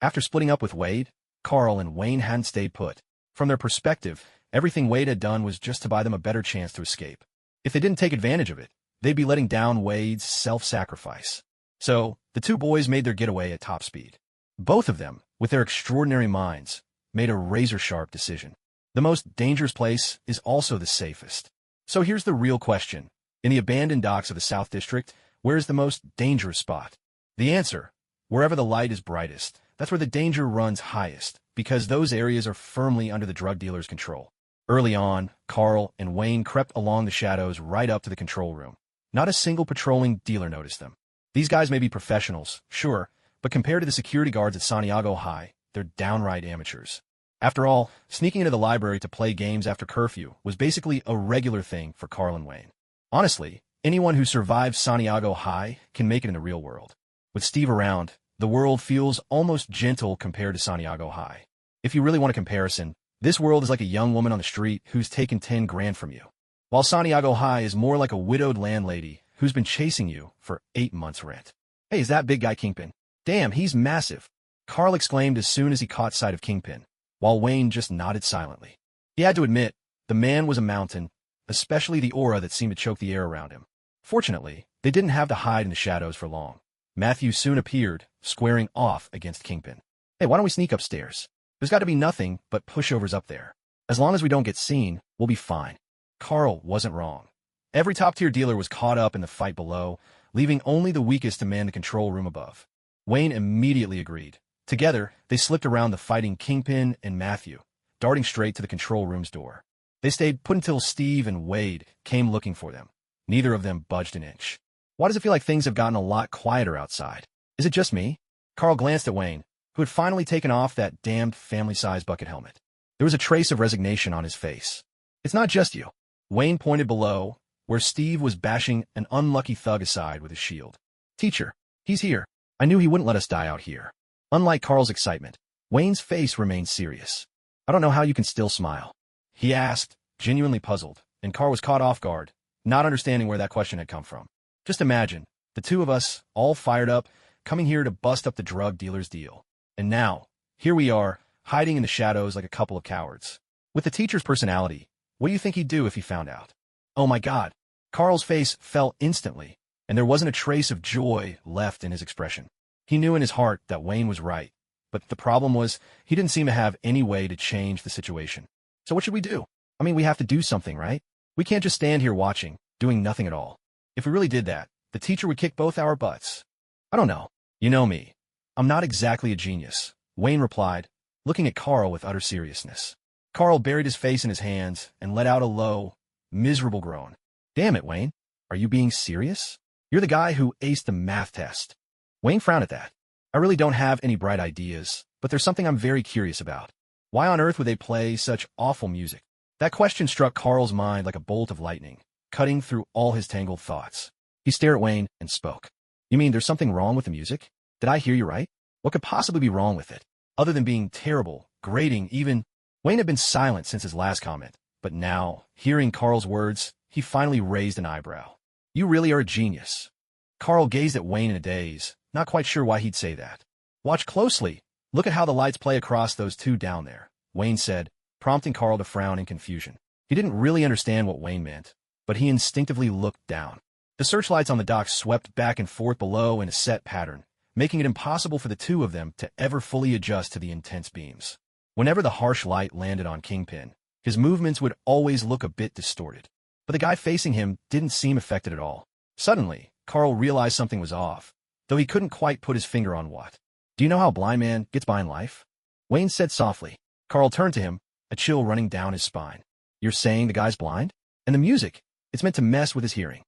After splitting up with Wade, Carl and Wayne hadn't stayed put. From their perspective, everything Wade had done was just to buy them a better chance to escape. If they didn't take advantage of it, they'd be letting down Wade's self-sacrifice. So, the two boys made their getaway at top speed. Both of them, with their extraordinary minds, made a razor-sharp decision. The most dangerous place is also the safest. So here's the real question. In the abandoned docks of the South District, where is the most dangerous spot? The answer, wherever the light is brightest. That's where the danger runs highest, because those areas are firmly under the drug dealer's control. Early on, Carl and Wayne crept along the shadows right up to the control room. Not a single patrolling dealer noticed them. These guys may be professionals, sure, but compared to the security guards at Santiago High, they're downright amateurs. After all, sneaking into the library to play games after curfew was basically a regular thing for Carl and Wayne. Honestly, anyone who survived Santiago High can make it in the real world. With Steve around, the world feels almost gentle compared to Santiago High. If you really want a comparison, this world is like a young woman on the street who's taken 10 grand from you, while Santiago High is more like a widowed landlady who's been chasing you for 8 months' rent. Hey, is that big guy Kingpin? Damn, he's massive, Carl exclaimed as soon as he caught sight of Kingpin, while Wayne just nodded silently. He had to admit, the man was a mountain, especially the aura that seemed to choke the air around him. Fortunately, they didn't have to hide in the shadows for long. Matthew soon appeared, squaring off against Kingpin. Hey, why don't we sneak upstairs? There's got to be nothing but pushovers up there. As long as we don't get seen, we'll be fine. Carl wasn't wrong. Every top-tier dealer was caught up in the fight below, leaving only the weakest to man the control room above. Wayne immediately agreed. Together, they slipped around the fighting Kingpin and Matthew, darting straight to the control room's door. They stayed put until Steve and Wade came looking for them. Neither of them budged an inch. Why does it feel like things have gotten a lot quieter outside? Is it just me? Carl glanced at Wayne, who had finally taken off that damned family-sized bucket helmet. There was a trace of resignation on his face. It's not just you. Wayne pointed below, where Steve was bashing an unlucky thug aside with his shield. Teacher, he's here. I knew he wouldn't let us die out here. Unlike Carl's excitement, Wayne's face remained serious. I don't know how you can still smile, he asked, genuinely puzzled, and Carl was caught off guard, not understanding where that question had come from. Just imagine, the two of us, all fired up, coming here to bust up the drug dealer's deal. And now, here we are, hiding in the shadows like a couple of cowards. With the teacher's personality, what do you think he'd do if he found out? Oh my God. Carl's face fell instantly, and there wasn't a trace of joy left in his expression. He knew in his heart that Wayne was right, but the problem was he didn't seem to have any way to change the situation. So what should we do? I mean, we have to do something, right? We can't just stand here watching, doing nothing at all. If we really did that, the teacher would kick both our butts. I don't know. You know me. I'm not exactly a genius, Wayne replied, looking at Carl with utter seriousness. Carl buried his face in his hands and let out a low, miserable groan. Damn it, Wayne. Are you being serious? You're the guy who aced the math test. Wayne frowned at that. I really don't have any bright ideas, but there's something I'm very curious about. Why on earth would they play such awful music? That question struck Carl's mind like a bolt of lightning, cutting through all his tangled thoughts. He stared at Wayne and spoke. You mean there's something wrong with the music? Did I hear you right? What could possibly be wrong with it? Other than being terrible, grating, even... Wayne had been silent since his last comment, but now, hearing Carl's words, he finally raised an eyebrow. You really are a genius. Carl gazed at Wayne in a daze, not quite sure why he'd say that. Watch closely. Look at how the lights play across those two down there, Wayne said, prompting Carl to frown in confusion. He didn't really understand what Wayne meant, but he instinctively looked down. The searchlights on the dock swept back and forth below in a set pattern, making it impossible for the two of them to ever fully adjust to the intense beams. Whenever the harsh light landed on Kingpin, his movements would always look a bit distorted. but the guy facing him didn't seem affected at all. Suddenly, Carl realized something was off, though he couldn't quite put his finger on what. Do you know how a blind man gets by in life? Wayne said softly. Carl turned to him, a chill running down his spine. You're saying the guy's blind? And the music? It's meant to mess with his hearing.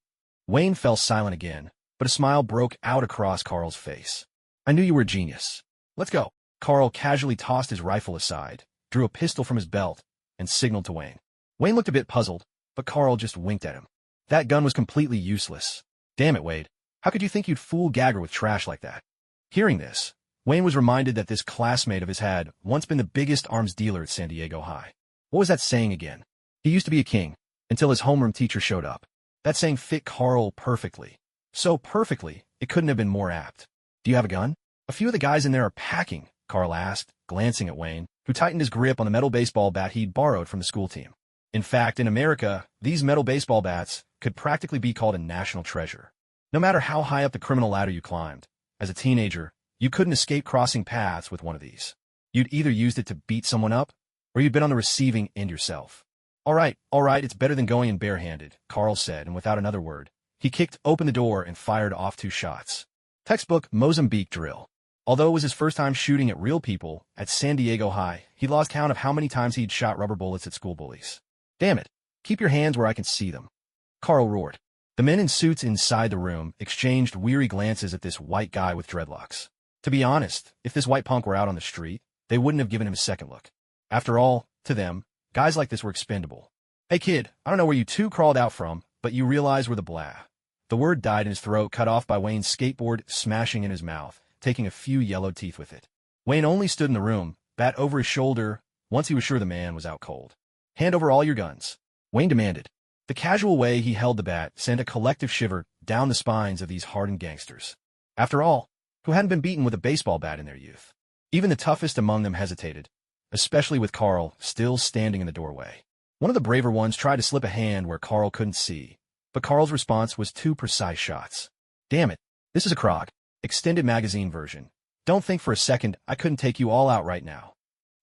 Wayne fell silent again, but a smile broke out across Carl's face. I knew you were a genius. Let's go. Carl casually tossed his rifle aside, drew a pistol from his belt, and signaled to Wayne. Wayne looked a bit puzzled, but Carl just winked at him. That gun was completely useless. Damn it, Wade. How could you think you'd fool Gagger with trash like that? Hearing this, Wayne was reminded that this classmate of his had once been the biggest arms dealer at San Diego High. What was that saying again? He used to be a king, until his homeroom teacher showed up. That saying fit Carl perfectly. So perfectly, it couldn't have been more apt. Do you have a gun? A few of the guys in there are packing, Carl asked, glancing at Wayne, who tightened his grip on the metal baseball bat he'd borrowed from the school team. In fact, in America, these metal baseball bats could practically be called a national treasure. No matter how high up the criminal ladder you climbed, as a teenager, you couldn't escape crossing paths with one of these. You'd either used it to beat someone up, or you'd been on the receiving end yourself. All right, it's better than going in barehanded, Carl said, and without another word, he kicked open the door and fired off 2 shots. Textbook Mozambique drill. Although it was his first time shooting at real people at San Diego High, he lost count of how many times he'd shot rubber bullets at school bullies. Damn it, keep your hands where I can see them, Carl roared. The men in suits inside the room exchanged weary glances at this white guy with dreadlocks. To be honest, if this white punk were out on the street, they wouldn't have given him a second look. After all, to them, guys like this were expendable. Hey kid, I don't know where you two crawled out from, but you realize we're the blah. The word died in his throat, cut off by Wayne's skateboard smashing in his mouth, taking a few yellowed teeth with it. Wayne only stood in the room, bat over his shoulder, once he was sure the man was out cold. Hand over all your guns, Wayne demanded. The casual way he held the bat sent a collective shiver down the spines of these hardened gangsters. After all, who hadn't been beaten with a baseball bat in their youth? Even the toughest among them hesitated, especially with Carl still standing in the doorway. One of the braver ones tried to slip a hand where Carl couldn't see, but Carl's response was 2 precise shots. Damn it, this is a Krog. Extended magazine version. Don't think for a second I couldn't take you all out right now.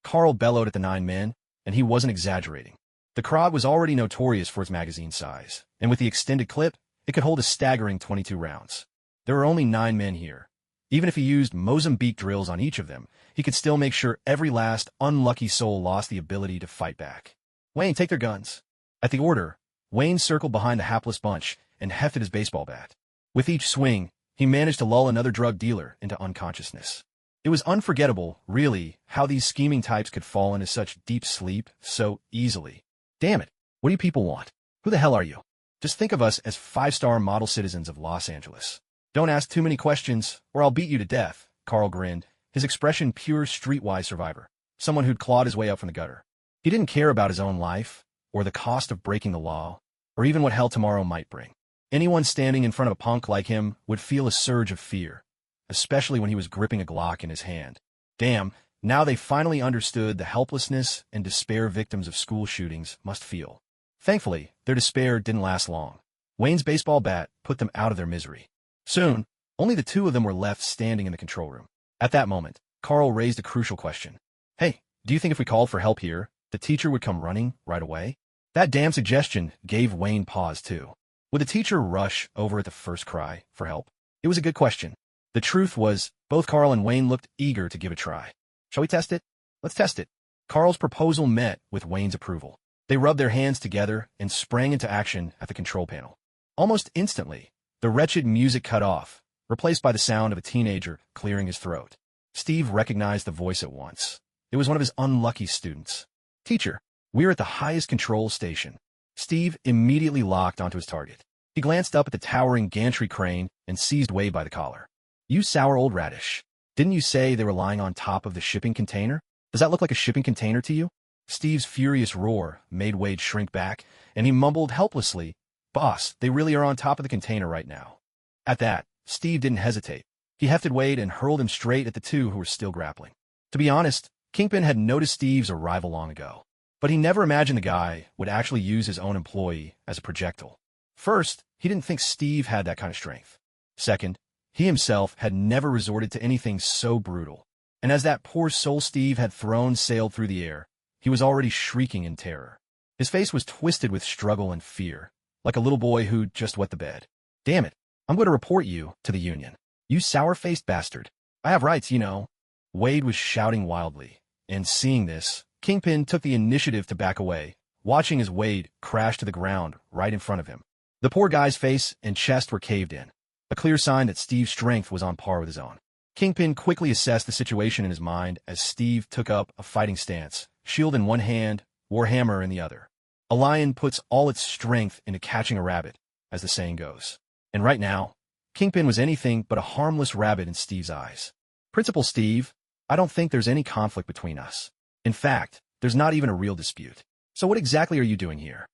Carl bellowed at the 9 men, and he wasn't exaggerating. The Krog was already notorious for its magazine size, and with the extended clip, it could hold a staggering 22 rounds. There were only 9 men here. Even if he used Mozambique drills on each of them, he could still make sure every last unlucky soul lost the ability to fight back. Wayne, take their guns. At the order, Wayne circled behind the hapless bunch and hefted his baseball bat. With each swing, he managed to lull another drug dealer into unconsciousness. It was unforgettable, really, how these scheming types could fall into such deep sleep so easily. Damn it, what do you people want? Who the hell are you? Just think of us as 5-star model citizens of Los Angeles. Don't ask too many questions, or I'll beat you to death, Carl grinned, his expression pure streetwise survivor, someone who'd clawed his way up from the gutter. He didn't care about his own life, or the cost of breaking the law, or even what hell tomorrow might bring. Anyone standing in front of a punk like him would feel a surge of fear, especially when he was gripping a Glock in his hand. Damn, now they finally understood the helplessness and despair victims of school shootings must feel. Thankfully, their despair didn't last long. Wayne's baseball bat put them out of their misery. Soon, only the 2 of them were left standing in the control room. At that moment, Carl raised a crucial question. Hey, do you think if we called for help here, the teacher would come running right away? That damn suggestion gave Wayne pause too. Would the teacher rush over at the first cry for help? It was a good question. The truth was, both Carl and Wayne looked eager to give it a try. Shall we test it? Let's test it. Carl's proposal met with Wayne's approval. They rubbed their hands together and sprang into action at the control panel. Almost instantly, the wretched music cut off, replaced by the sound of a teenager clearing his throat. Steve recognized the voice at once. It was one of his unlucky students. Teacher, we're at the highest control station. Steve immediately locked onto his target. He glanced up at the towering gantry crane and seized Wade by the collar. You sour old radish. Didn't you say they were lying on top of the shipping container? Does that look like a shipping container to you? Steve's furious roar made Wade shrink back, and he mumbled helplessly, Boss, they really are on top of the container right now. At that, Steve didn't hesitate. He hefted Wade and hurled him straight at the 2 who were still grappling. To be honest, Kingpin had noticed Steve's arrival long ago, but he never imagined the guy would actually use his own employee as a projectile. First, he didn't think Steve had that kind of strength. Second, he himself had never resorted to anything so brutal. And as that poor soul Steve had thrown sailed through the air, he was already shrieking in terror. His face was twisted with struggle and fear, like a little boy who just wet the bed. Damn it, I'm going to report you to the union. You sour-faced bastard. I have rights, you know. Wade was shouting wildly, and seeing this, Kingpin took the initiative to back away, watching as Wade crashed to the ground right in front of him. The poor guy's face and chest were caved in, a clear sign that Steve's strength was on par with his own. Kingpin quickly assessed the situation in his mind as Steve took up a fighting stance, shield in one hand, warhammer in the other. A lion puts all its strength into catching a rabbit, as the saying goes. And right now, Kingpin was anything but a harmless rabbit in Steve's eyes. Principal Steve, I don't think there's any conflict between us. In fact, there's not even a real dispute. So what exactly are you doing here?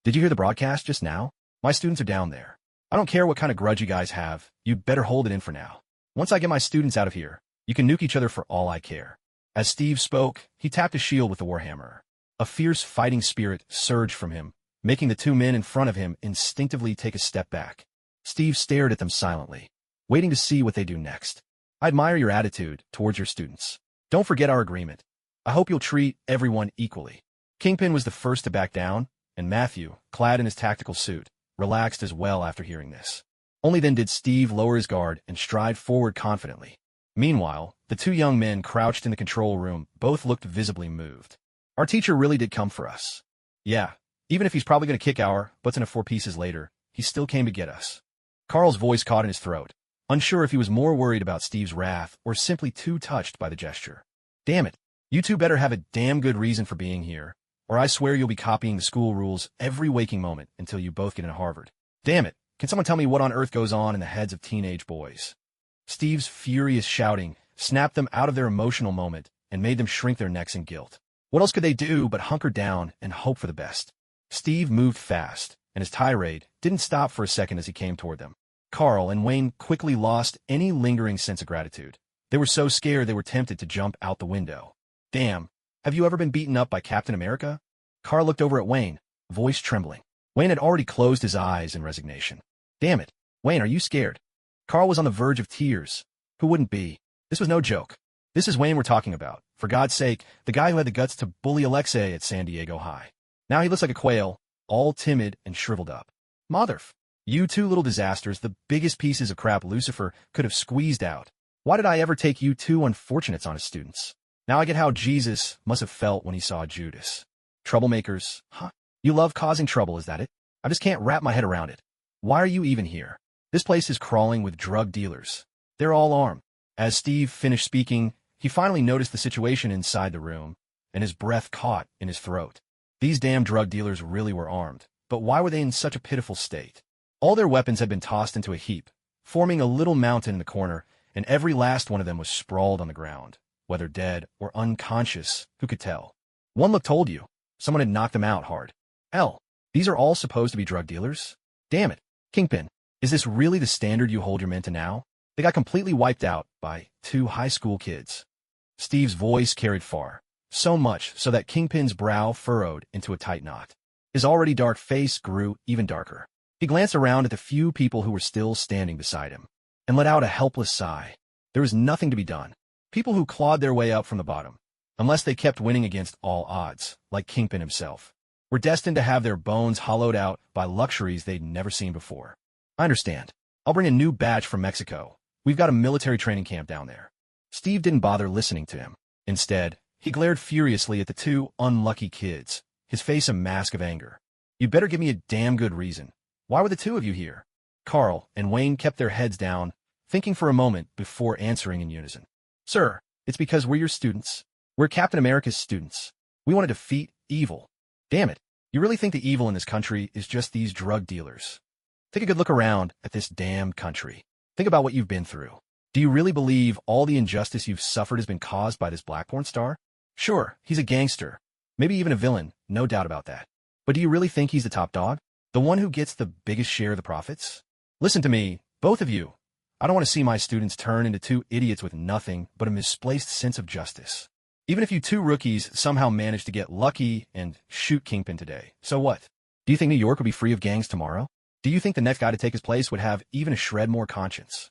Did you hear the broadcast just now? My students are down there. I don't care what kind of grudge you guys have, you'd better hold it in for now. Once I get my students out of here, you can nuke each other for all I care. As Steve spoke, he tapped his shield with the warhammer. A fierce fighting spirit surged from him, making the two men in front of him instinctively take a step back. Steve stared at them silently, waiting to see what they do next. I admire your attitude towards your students. Don't forget our agreement. I hope you'll treat everyone equally. Kingpin was the first to back down, and Matthew, clad in his tactical suit, relaxed as well after hearing this. Only then did Steve lower his guard and stride forward confidently. Meanwhile, the two young men crouched in the control room both looked visibly moved. Our teacher really did come for us. Yeah, even if he's probably going to kick our butts into 4 pieces later, he still came to get us. Carl's voice caught in his throat, unsure if he was more worried about Steve's wrath or simply too touched by the gesture. Damn it, you two better have a damn good reason for being here, or I swear you'll be copying the school rules every waking moment until you both get into Harvard. Damn it, can someone tell me what on earth goes on in the heads of teenage boys? Steve's furious shouting snapped them out of their emotional moment and made them shrink their necks in guilt. What else could they do but hunker down and hope for the best? Steve moved fast, and his tirade didn't stop for a second as he came toward them. Carl and Wayne quickly lost any lingering sense of gratitude. They were so scared they were tempted to jump out the window. Damn, have you ever been beaten up by Captain America? Carl looked over at Wayne, voice trembling. Wayne had already closed his eyes in resignation. Damn it, Wayne, are you scared? Carl was on the verge of tears. Who wouldn't be? This was no joke. This is Wayne we're talking about. For God's sake, the guy who had the guts to bully Alexei at San Diego High. Now he looks like a quail, all timid and shriveled up. Motherf. You two little disasters, the biggest pieces of crap Lucifer could have squeezed out. Why did I ever take you two unfortunates on as students? Now I get how Jesus must have felt when he saw Judas. Troublemakers, huh? You love causing trouble, is that it? I just can't wrap my head around it. Why are you even here? This place is crawling with drug dealers. They're all armed. As Steve finished speaking, he finally noticed the situation inside the room, and his breath caught in his throat. These damn drug dealers really were armed, but why were they in such a pitiful state? All their weapons had been tossed into a heap, forming a little mountain in the corner, and every last one of them was sprawled on the ground, whether dead or unconscious, who could tell? One look told you. Someone had knocked them out hard. Hell, these are all supposed to be drug dealers? Damn it. Kingpin, is this really the standard you hold your men to now? They got completely wiped out by 2 high school kids. Steve's voice carried far, so much so that Kingpin's brow furrowed into a tight knot. His already dark face grew even darker. He glanced around at the few people who were still standing beside him, and let out a helpless sigh. There was nothing to be done. People who clawed their way up from the bottom, unless they kept winning against all odds, like Kingpin himself, were destined to have their bones hollowed out by luxuries they'd never seen before. I understand. I'll bring a new batch from Mexico. We've got a military training camp down there. Steve didn't bother listening to him. Instead, he glared furiously at the 2 unlucky kids, his face a mask of anger. You'd better give me a damn good reason. Why were the 2 of you here? Carl and Wayne kept their heads down, thinking for a moment before answering in unison. Sir, it's because we're your students. We're Captain America's students. We want to defeat evil. Damn it, you really think the evil in this country is just these drug dealers? Take a good look around at this damn country. Think about what you've been through. Do you really believe all the injustice you've suffered has been caused by this black porn star? Sure, he's a gangster. Maybe even a villain, no doubt about that. But do you really think he's the top dog? The one who gets the biggest share of the profits? Listen to me, both of you. I don't want to see my students turn into 2 idiots with nothing but a misplaced sense of justice. Even if you 2 rookies somehow manage to get lucky and shoot Kingpin today, so what? Do you think New York will be free of gangs tomorrow? Do you think the next guy to take his place would have even a shred more conscience?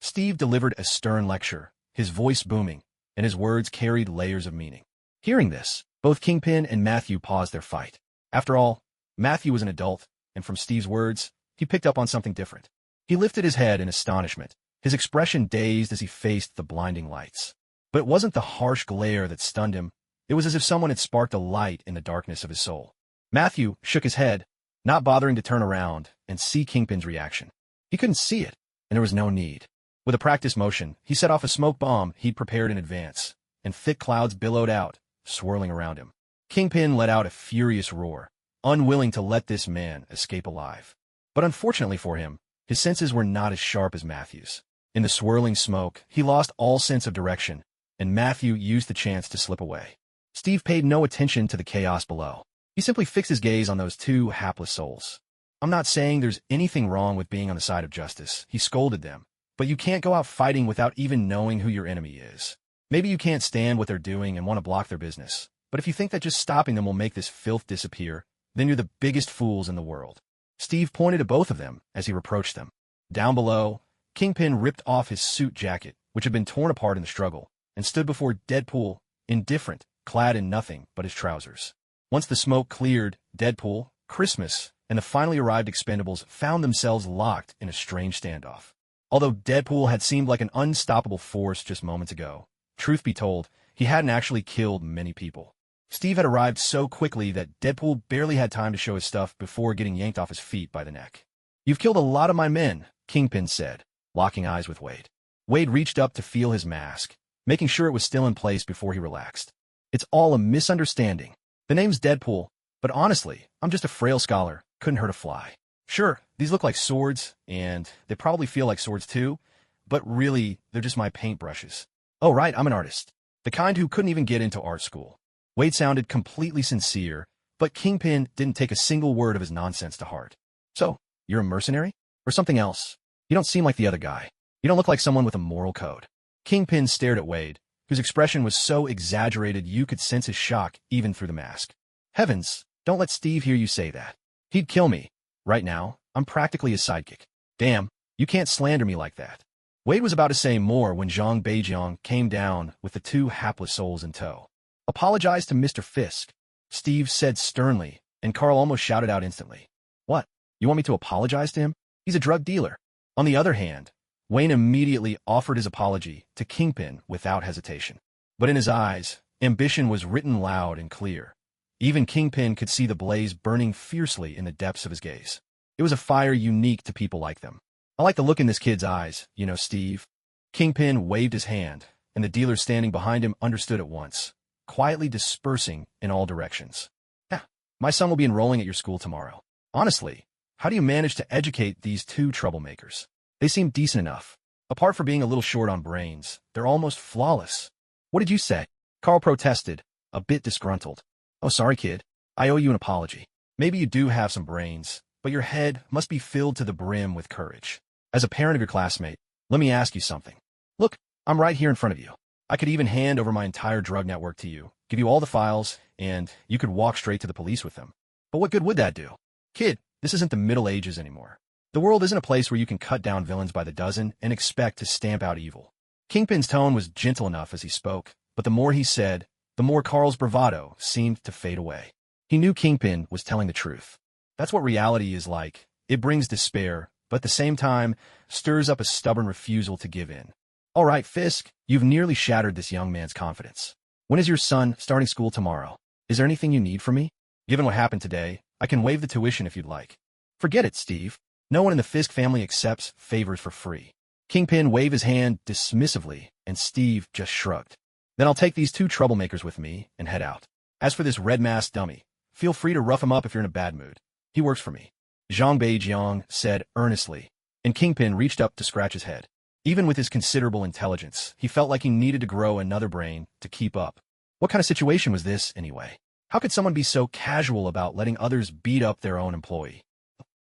Steve delivered a stern lecture, his voice booming, and his words carried layers of meaning. Hearing this, both Kingpin and Matthew paused their fight. After all, Matthew was an adult, and from Steve's words, he picked up on something different. He lifted his head in astonishment, his expression dazed as he faced the blinding lights. But it wasn't the harsh glare that stunned him. It was as if someone had sparked a light in the darkness of his soul. Matthew shook his head, not bothering to turn around and see Kingpin's reaction. He couldn't see it, and there was no need. With a practiced motion, he set off a smoke bomb he'd prepared in advance, and thick clouds billowed out, swirling around him. Kingpin let out a furious roar, unwilling to let this man escape alive. But unfortunately for him, his senses were not as sharp as Matthew's. In the swirling smoke, he lost all sense of direction, and Matthew used the chance to slip away. Steve paid no attention to the chaos below. He simply fixed his gaze on those two hapless souls. I'm not saying there's anything wrong with being on the side of justice, he scolded them, but you can't go out fighting without even knowing who your enemy is. Maybe you can't stand what they're doing and want to block their business, but if you think that just stopping them will make this filth disappear, then you're the biggest fools in the world. Steve pointed at both of them as he reproached them. Down below, Kingpin ripped off his suit jacket, which had been torn apart in the struggle, and stood before Deadpool, indifferent, clad in nothing but his trousers. Once the smoke cleared, Deadpool, Christmas, and the finally arrived Expendables found themselves locked in a strange standoff. Although Deadpool had seemed like an unstoppable force just moments ago, truth be told, he hadn't actually killed many people. Steve had arrived so quickly that Deadpool barely had time to show his stuff before getting yanked off his feet by the neck. "You've killed a lot of my men," Kingpin said, locking eyes with Wade. Wade reached up to feel his mask, making sure it was still in place before he relaxed. "It's all a misunderstanding. The name's Deadpool, but honestly, I'm just a frail scholar. Couldn't hurt a fly. Sure, these look like swords, and they probably feel like swords too, but really, they're just my paintbrushes. Oh right, I'm an artist. The kind who couldn't even get into art school." Wade sounded completely sincere, but Kingpin didn't take a single word of his nonsense to heart. "So, you're a mercenary? Or something else? You don't seem like the other guy. You don't look like someone with a moral code." Kingpin stared at Wade, whose expression was so exaggerated you could sense his shock even through the mask. "Heavens, don't let Steve hear you say that. He'd kill me. Right now, I'm practically his sidekick. Damn, you can't slander me like that." Wade was about to say more when Zhang Beijiang came down with the two hapless souls in tow. "Apologize to Mr. Fisk," Steve said sternly, and Carl almost shouted out instantly. "What? You want me to apologize to him? He's a drug dealer." On the other hand, Wayne immediately offered his apology to Kingpin without hesitation. But in his eyes, ambition was written loud and clear. Even Kingpin could see the blaze burning fiercely in the depths of his gaze. It was a fire unique to people like them. "I like the look in this kid's eyes, you know, Steve." Kingpin waved his hand, and the dealers standing behind him understood at once, quietly dispersing in all directions. "Yeah, my son will be enrolling at your school tomorrow. Honestly, how do you manage to educate these two troublemakers? They seem decent enough. Apart from being a little short on brains, they're almost flawless." "What did you say?" Carl protested, a bit disgruntled. "Oh, sorry, kid. I owe you an apology. Maybe you do have some brains, but your head must be filled to the brim with courage. As a parent of your classmate, let me ask you something. Look, I'm right here in front of you. I could even hand over my entire drug network to you, give you all the files, and you could walk straight to the police with them. But what good would that do? Kid, this isn't the Middle Ages anymore. The world isn't a place where you can cut down villains by the dozen and expect to stamp out evil." Kingpin's tone was gentle enough as he spoke, but the more he said, the more Carl's bravado seemed to fade away. He knew Kingpin was telling the truth. That's what reality is like. It brings despair, but at the same time, stirs up a stubborn refusal to give in. "All right, Fisk, you've nearly shattered this young man's confidence. When is your son starting school tomorrow? Is there anything you need from me? Given what happened today, I can waive the tuition if you'd like." "Forget it, Steve. No one in the Fisk family accepts favors for free." Kingpin waved his hand dismissively, and Steve just shrugged. "Then I'll take these two troublemakers with me and head out. As for this red-masked dummy, feel free to rough him up if you're in a bad mood. He works for me," Zhang Beijiang said earnestly, and Kingpin reached up to scratch his head. Even with his considerable intelligence, he felt like he needed to grow another brain to keep up. What kind of situation was this, anyway? How could someone be so casual about letting others beat up their own employee?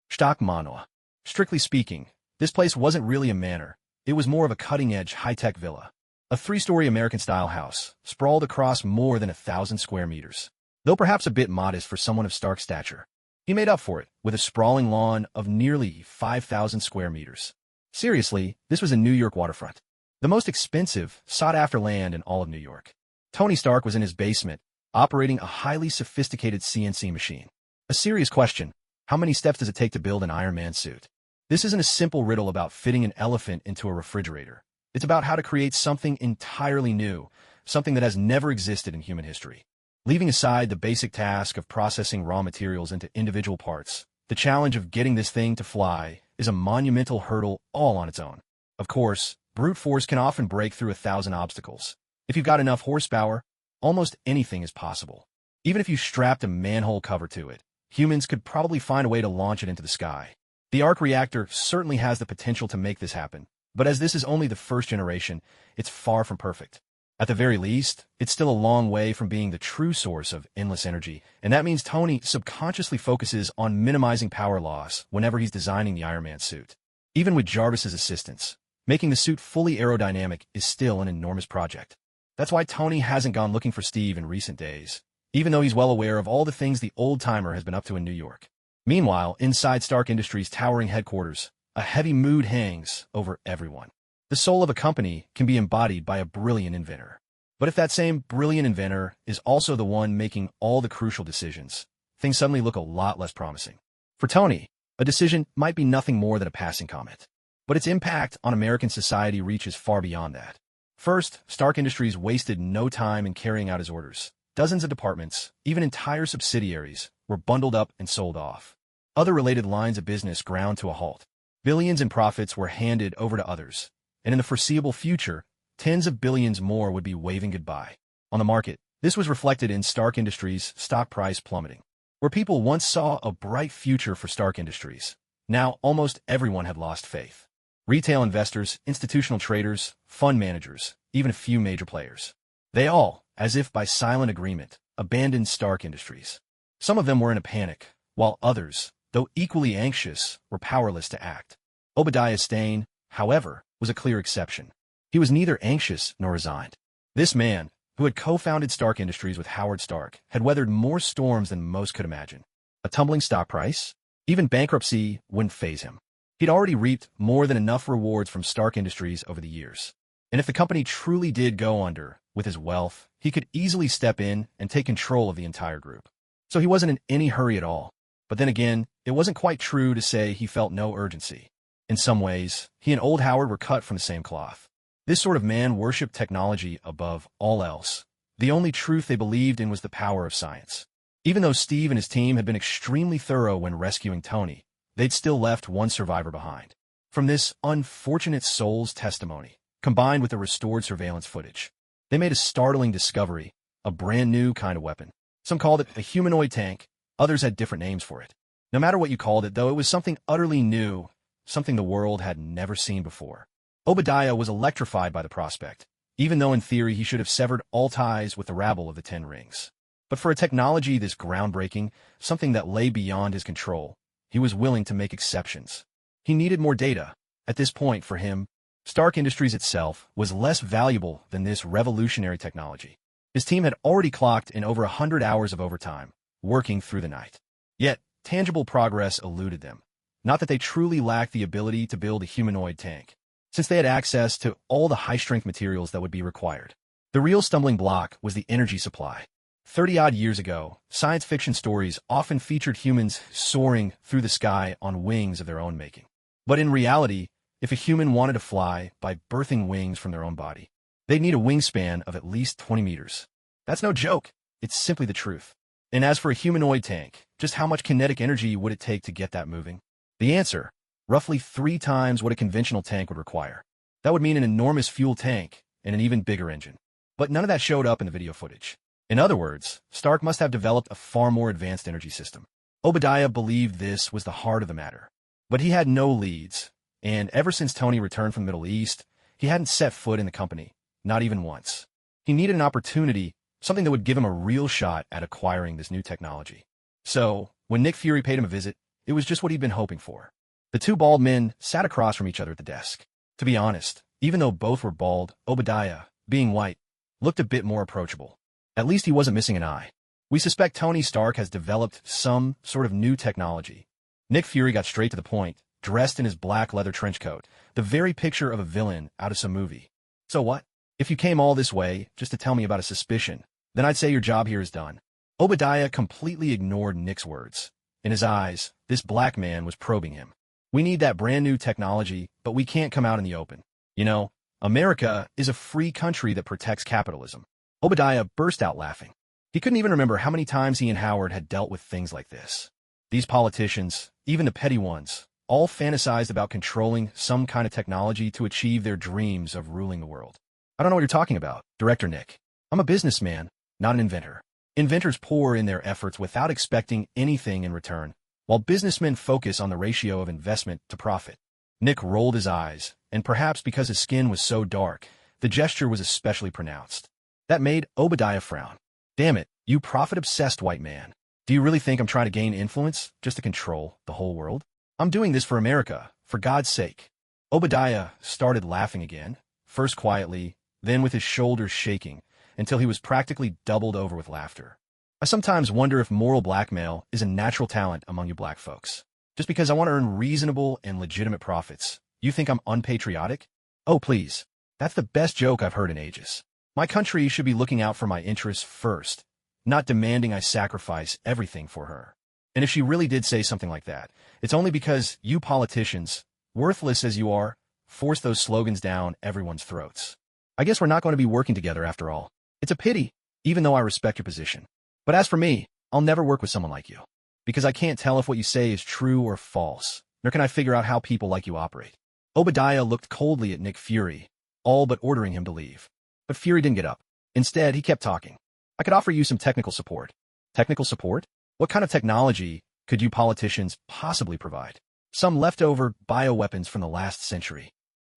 Stock Manoa. Strictly speaking, this place wasn't really a manor. It was more of a cutting-edge, high-tech villa. A three-story American-style house, sprawled across more than 1,000 square meters. Though perhaps a bit modest for someone of Stark's stature, he made up for it with a sprawling lawn of nearly 5,000 square meters. Seriously, this was a New York waterfront. The most expensive, sought-after land in all of New York. Tony Stark was in his basement, operating a highly sophisticated CNC machine. A serious question, How many steps does it take to build an Iron Man suit? This isn't a simple riddle about fitting an elephant into a refrigerator. It's about how to create something entirely new, something that has never existed in human history. Leaving aside the basic task of processing raw materials into individual parts, the challenge of getting this thing to fly is a monumental hurdle all on its own. Of course, brute force can often break through 1,000 obstacles. If you've got enough horsepower, almost anything is possible. Even if you strapped a manhole cover to it, humans could probably find a way to launch it into the sky. The arc reactor certainly has the potential to make this happen, but as this is only the first generation, it's far from perfect. At the very least, it's still a long way from being the true source of endless energy, and that means Tony subconsciously focuses on minimizing power loss whenever he's designing the Iron Man suit. Even with Jarvis's assistance, making the suit fully aerodynamic is still an enormous project. That's why Tony hasn't gone looking for Steve in recent days, even though he's well aware of all the things the old-timer has been up to in New York. Meanwhile, inside Stark Industries' towering headquarters, a heavy mood hangs over everyone. The soul of a company can be embodied by a brilliant inventor. But if that same brilliant inventor is also the one making all the crucial decisions, things suddenly look a lot less promising. For Tony, a decision might be nothing more than a passing comment. But its impact on American society reaches far beyond that. First, Stark Industries wasted no time in carrying out his orders. Dozens of departments, even entire subsidiaries, were bundled up and sold off. Other related lines of business ground to a halt. Billions in profits were handed over to others, and in the foreseeable future, tens of billions more would be waving goodbye. On the market, this was reflected in Stark Industries' stock price plummeting. Where people once saw a bright future for Stark Industries, now almost everyone had lost faith. Retail investors, institutional traders, fund managers, even a few major players. They all, as if by silent agreement, abandoned Stark Industries. Some of them were in a panic, while others, though equally anxious, were powerless to act. Obadiah Stane, however, was a clear exception. He was neither anxious nor resigned. This man, who had co-founded Stark Industries with Howard Stark, had weathered more storms than most could imagine. A tumbling stock price? Even bankruptcy wouldn't faze him. He'd already reaped more than enough rewards from Stark Industries over the years. And if the company truly did go under, with his wealth, he could easily step in and take control of the entire group. So he wasn't in any hurry at all. But then again, it wasn't quite true to say he felt no urgency. In some ways, he and old Howard were cut from the same cloth. This sort of man worshipped technology above all else. The only truth they believed in was the power of science. Even though Steve and his team had been extremely thorough when rescuing Tony, they'd still left one survivor behind. From this unfortunate soul's testimony, combined with the restored surveillance footage, they made a startling discovery, a brand new kind of weapon. Some called it a humanoid tank, others had different names for it. No matter what you called it, though, it was something utterly new, something the world had never seen before. Obadiah was electrified by the prospect, even though in theory he should have severed all ties with the rabble of the Ten Rings. But for a technology this groundbreaking, something that lay beyond his control, he was willing to make exceptions. He needed more data. At this point, for him, Stark Industries itself was less valuable than this revolutionary technology. His team had already clocked in over 100 hours of overtime, working through the night. Yet, tangible progress eluded them. Not that they truly lacked the ability to build a humanoid tank, since they had access to all the high-strength materials that would be required. The real stumbling block was the energy supply. 30-odd years ago, science fiction stories often featured humans soaring through the sky on wings of their own making. But in reality, if a human wanted to fly by birthing wings from their own body, they'd need a wingspan of at least 20 meters. That's no joke. It's simply the truth. And as for a humanoid tank, just how much kinetic energy would it take to get that moving? The answer: roughly 3 times what a conventional tank would require. That would mean an enormous fuel tank and an even bigger engine. But none of that showed up in the video footage. In other words, Stark must have developed a far more advanced energy system. Obadiah believed this was the heart of the matter. But he had no leads, and ever since Tony returned from the Middle East, he hadn't set foot in the company, not even once. He needed an opportunity, something that would give him a real shot at acquiring this new technology. So, when Nick Fury paid him a visit, it was just what he'd been hoping for. The two bald men sat across from each other at the desk. To be honest, even though both were bald, Obadiah, being white, looked a bit more approachable. At least he wasn't missing an eye. We suspect Tony Stark has developed some sort of new technology. Nick Fury got straight to the point, dressed in his black leather trench coat, the very picture of a villain out of some movie. So what? If you came all this way just to tell me about a suspicion, then I'd say your job here is done. Obadiah completely ignored Nick's words. In his eyes, this black man was probing him. We need that brand new technology, but we can't come out in the open. You know, America is a free country that protects capitalism. Obadiah burst out laughing. He couldn't even remember how many times he and Howard had dealt with things like this. These politicians, even the petty ones, all fantasized about controlling some kind of technology to achieve their dreams of ruling the world. I don't know what you're talking about, Director Nick. I'm a businessman, not an inventor. Inventors pour in their efforts without expecting anything in return, while businessmen focus on the ratio of investment to profit. Nick rolled his eyes, and perhaps because his skin was so dark, the gesture was especially pronounced. That made Obadiah frown. Damn it, you profit-obsessed white man. Do you really think I'm trying to gain influence just to control the whole world? I'm doing this for America, for God's sake. Obadiah started laughing again, first quietly, then with his shoulders shaking, until he was practically doubled over with laughter. I sometimes wonder if moral blackmail is a natural talent among you black folks. Just because I want to earn reasonable and legitimate profits, you think I'm unpatriotic? Oh, please. That's the best joke I've heard in ages. My country should be looking out for my interests first, not demanding I sacrifice everything for her. And if she really did say something like that, it's only because you politicians, worthless as you are, force those slogans down everyone's throats. I guess we're not going to be working together after all. It's a pity, even though I respect your position. But as for me, I'll never work with someone like you. Because I can't tell if what you say is true or false, nor can I figure out how people like you operate. Obadiah looked coldly at Nick Fury, all but ordering him to leave. But Fury didn't get up. Instead, he kept talking. I could offer you some technical support. Technical support? What kind of technology could you politicians possibly provide? Some leftover bioweapons from the last century.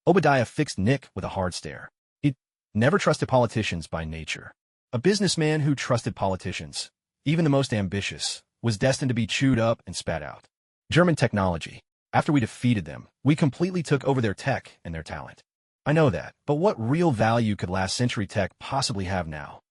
Obadiah fixed Nick with a hard stare. He'd never trusted politicians by nature. A businessman who trusted politicians, even the most ambitious, was destined to be chewed up and spat out. German technology. After we defeated them, we completely took over their tech and their talent. I know that, but what real value could last century tech possibly have now?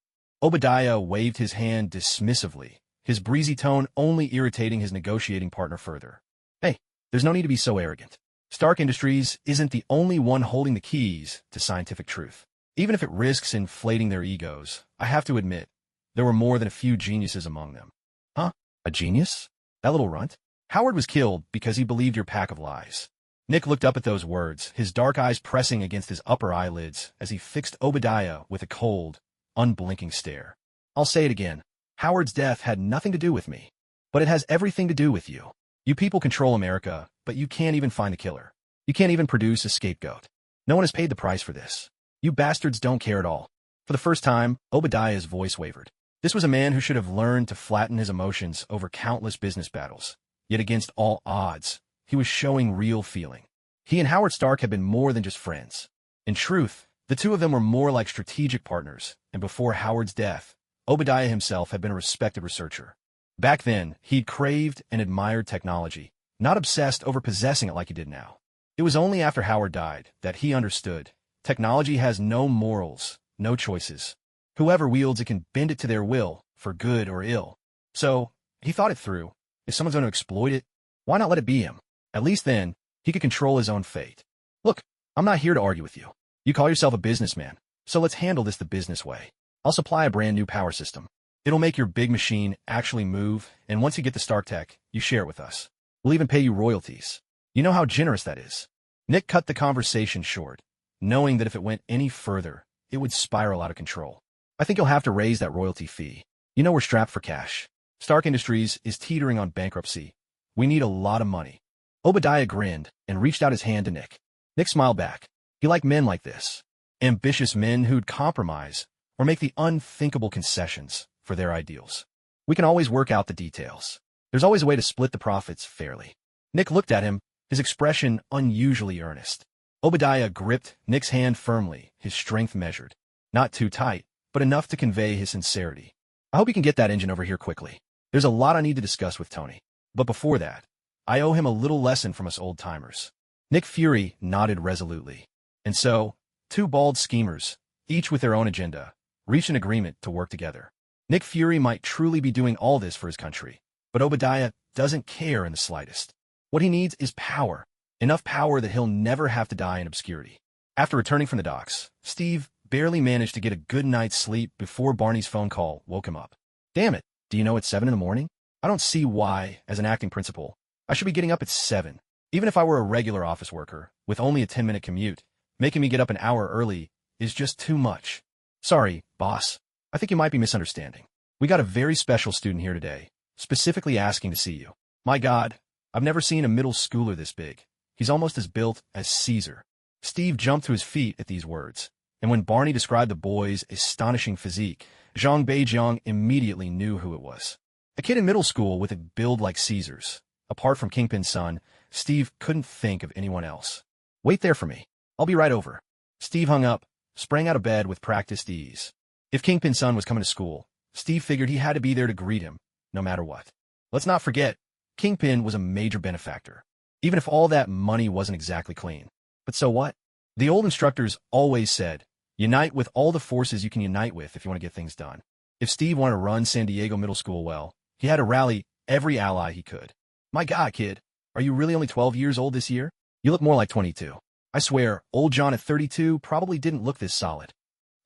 Obadiah waved his hand dismissively, his breezy tone only irritating his negotiating partner further. Hey, there's no need to be so arrogant. Stark Industries isn't the only one holding the keys to scientific truth. Even if it risks inflating their egos, I have to admit, there were more than a few geniuses among them. Huh? A genius? That little runt? Howard was killed because he believed your pack of lies. Nick looked up at those words, his dark eyes pressing against his upper eyelids as he fixed Obadiah with a cold, unblinking stare. I'll say it again. Howard's death had nothing to do with me. But it has everything to do with you. You people control America, but you can't even find the killer. You can't even produce a scapegoat. No one has paid the price for this. You bastards don't care at all. For the first time, Obadiah's voice wavered. This was a man who should have learned to flatten his emotions over countless business battles. Yet against all odds, he was showing real feeling. He and Howard Stark had been more than just friends. In truth, the two of them were more like strategic partners, and before Howard's death, Obadiah himself had been a respected researcher. Back then, he'd craved and admired technology, not obsessed over possessing it like he did now. It was only after Howard died that he understood technology has no morals, no choices. Whoever wields it can bend it to their will, for good or ill. So, he thought it through. If someone's going to exploit it, why not let it be him? At least then, he could control his own fate. Look, I'm not here to argue with you. You call yourself a businessman, so let's handle this the business way. I'll supply a brand new power system. It'll make your big machine actually move, and once you get the Stark tech, you share it with us. We'll even pay you royalties. You know how generous that is. Nick cut the conversation short, knowing that if it went any further, it would spiral out of control. I think you'll have to raise that royalty fee. You know we're strapped for cash. Stark Industries is teetering on bankruptcy. We need a lot of money. Obadiah grinned and reached out his hand to Nick. Nick smiled back. He liked men like this. Ambitious men who'd compromise or make the unthinkable concessions for their ideals. We can always work out the details. There's always a way to split the profits fairly. Nick looked at him, his expression unusually earnest. Obadiah gripped Nick's hand firmly, his strength measured. Not too tight, but enough to convey his sincerity. I hope you can get that engine over here quickly. There's a lot I need to discuss with Tony. But before that, I owe him a little lesson from us old-timers. Nick Fury nodded resolutely. And so, two bald schemers, each with their own agenda, reached an agreement to work together. Nick Fury might truly be doing all this for his country, but Obadiah doesn't care in the slightest. What he needs is power, enough power that he'll never have to die in obscurity. After returning from the docks, Steve barely managed to get a good night's sleep before Barney's phone call woke him up. Damn it, do you know it's 7 in the morning? I don't see why, as an acting principal, I should be getting up at 7. Even if I were a regular office worker, with only a 10-minute commute, making me get up an hour early is just too much. Sorry, boss. I think you might be misunderstanding. We got a very special student here today, specifically asking to see you. My God, I've never seen a middle schooler this big. He's almost as built as Caesar. Steve jumped to his feet at these words, and when Barney described the boy's astonishing physique, Zhang Beijiang immediately knew who it was. A kid in middle school with a build like Caesar's. Apart from Kingpin's son, Steve couldn't think of anyone else. Wait there for me. I'll be right over. Steve hung up, sprang out of bed with practiced ease. If Kingpin's son was coming to school, Steve figured he had to be there to greet him, no matter what. Let's not forget, Kingpin was a major benefactor, even if all that money wasn't exactly clean. But so what? The old instructors always said, unite with all the forces you can unite with if you want to get things done. If Steve wanted to run San Diego Middle School well, he had to rally every ally he could. My God, kid, are you really only 12 years old this year? You look more like 22. I swear, old John at 32 probably didn't look this solid.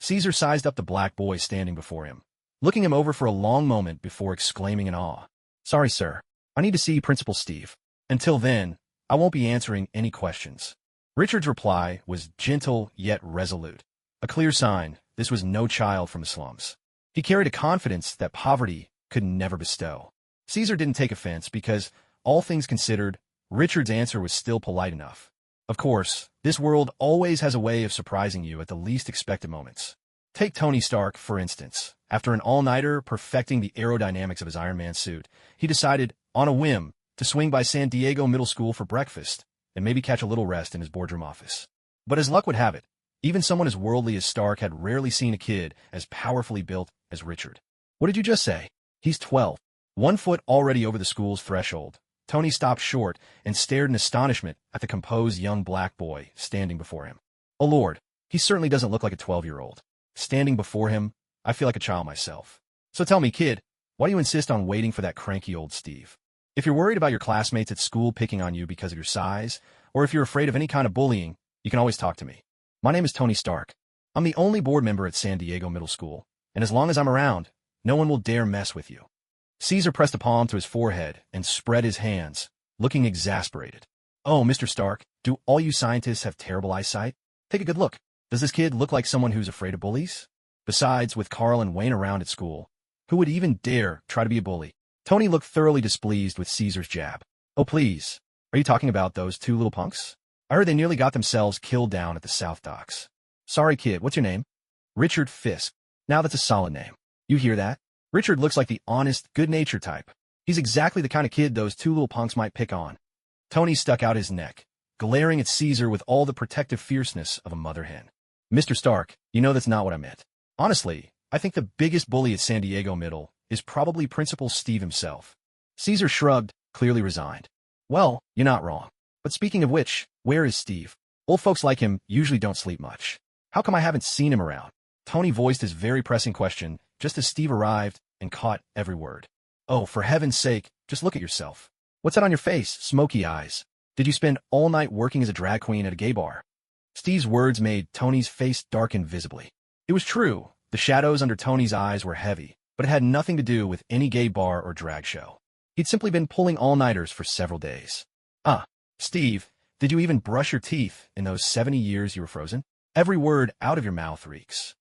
Caesar sized up the black boy standing before him, looking him over for a long moment before exclaiming in awe. Sorry, sir. I need to see Principal Steve. Until then, I won't be answering any questions. Richard's reply was gentle yet resolute. A clear sign this was no child from the slums. He carried a confidence that poverty could never bestow. Caesar didn't take offense because, all things considered, Richard's answer was still polite enough. Of course, this world always has a way of surprising you at the least expected moments. Take Tony Stark, for instance. After an all-nighter perfecting the aerodynamics of his Iron Man suit, he decided, on a whim, to swing by San Diego Middle School for breakfast and maybe catch a little rest in his boardroom office. But as luck would have it, even someone as worldly as Stark had rarely seen a kid as powerfully built as Richard. What did you just say? He's 12. 1 foot already over the school's threshold. Tony stopped short and stared in astonishment at the composed young black boy standing before him. Oh Lord, he certainly doesn't look like a 12-year-old. Standing before him, I feel like a child myself. So tell me, kid, why do you insist on waiting for that cranky old Steve? If you're worried about your classmates at school picking on you because of your size, or if you're afraid of any kind of bullying, you can always talk to me. My name is Tony Stark. I'm the only board member at San Diego Middle School, and as long as I'm around, no one will dare mess with you. Caesar pressed a palm to his forehead and spread his hands, looking exasperated. Oh, Mr. Stark, do all you scientists have terrible eyesight? Take a good look. Does this kid look like someone who's afraid of bullies? Besides, with Carl and Wayne around at school, who would even dare try to be a bully? Tony looked thoroughly displeased with Caesar's jab. Oh, please. Are you talking about those 2 little punks? I heard they nearly got themselves killed down at the South Docks. Sorry, kid, what's your name? Richard Fisk. Now that's a solid name. You hear that? Richard looks like the honest, good-natured type. He's exactly the kind of kid those 2 little punks might pick on. Tony stuck out his neck, glaring at Caesar with all the protective fierceness of a mother hen. Mr. Stark, you know that's not what I meant. Honestly, I think the biggest bully at San Diego Middle is probably Principal Steve himself. Caesar shrugged, clearly resigned. Well, you're not wrong. But speaking of which, where is Steve? Old folks like him usually don't sleep much. How come I haven't seen him around? Tony voiced his very pressing question just as Steve arrived and caught every word. Oh, for heaven's sake, just look at yourself. What's that on your face? Smoky eyes. Did you spend all night working as a drag queen at a gay bar? Steve's words made Tony's face darken visibly. It was true. The shadows under Tony's eyes were heavy, but it had nothing to do with any gay bar or drag show. He'd simply been pulling all-nighters for several days. Steve, did you even brush your teeth in those 70 years you were frozen? Every word out of your mouth reeks.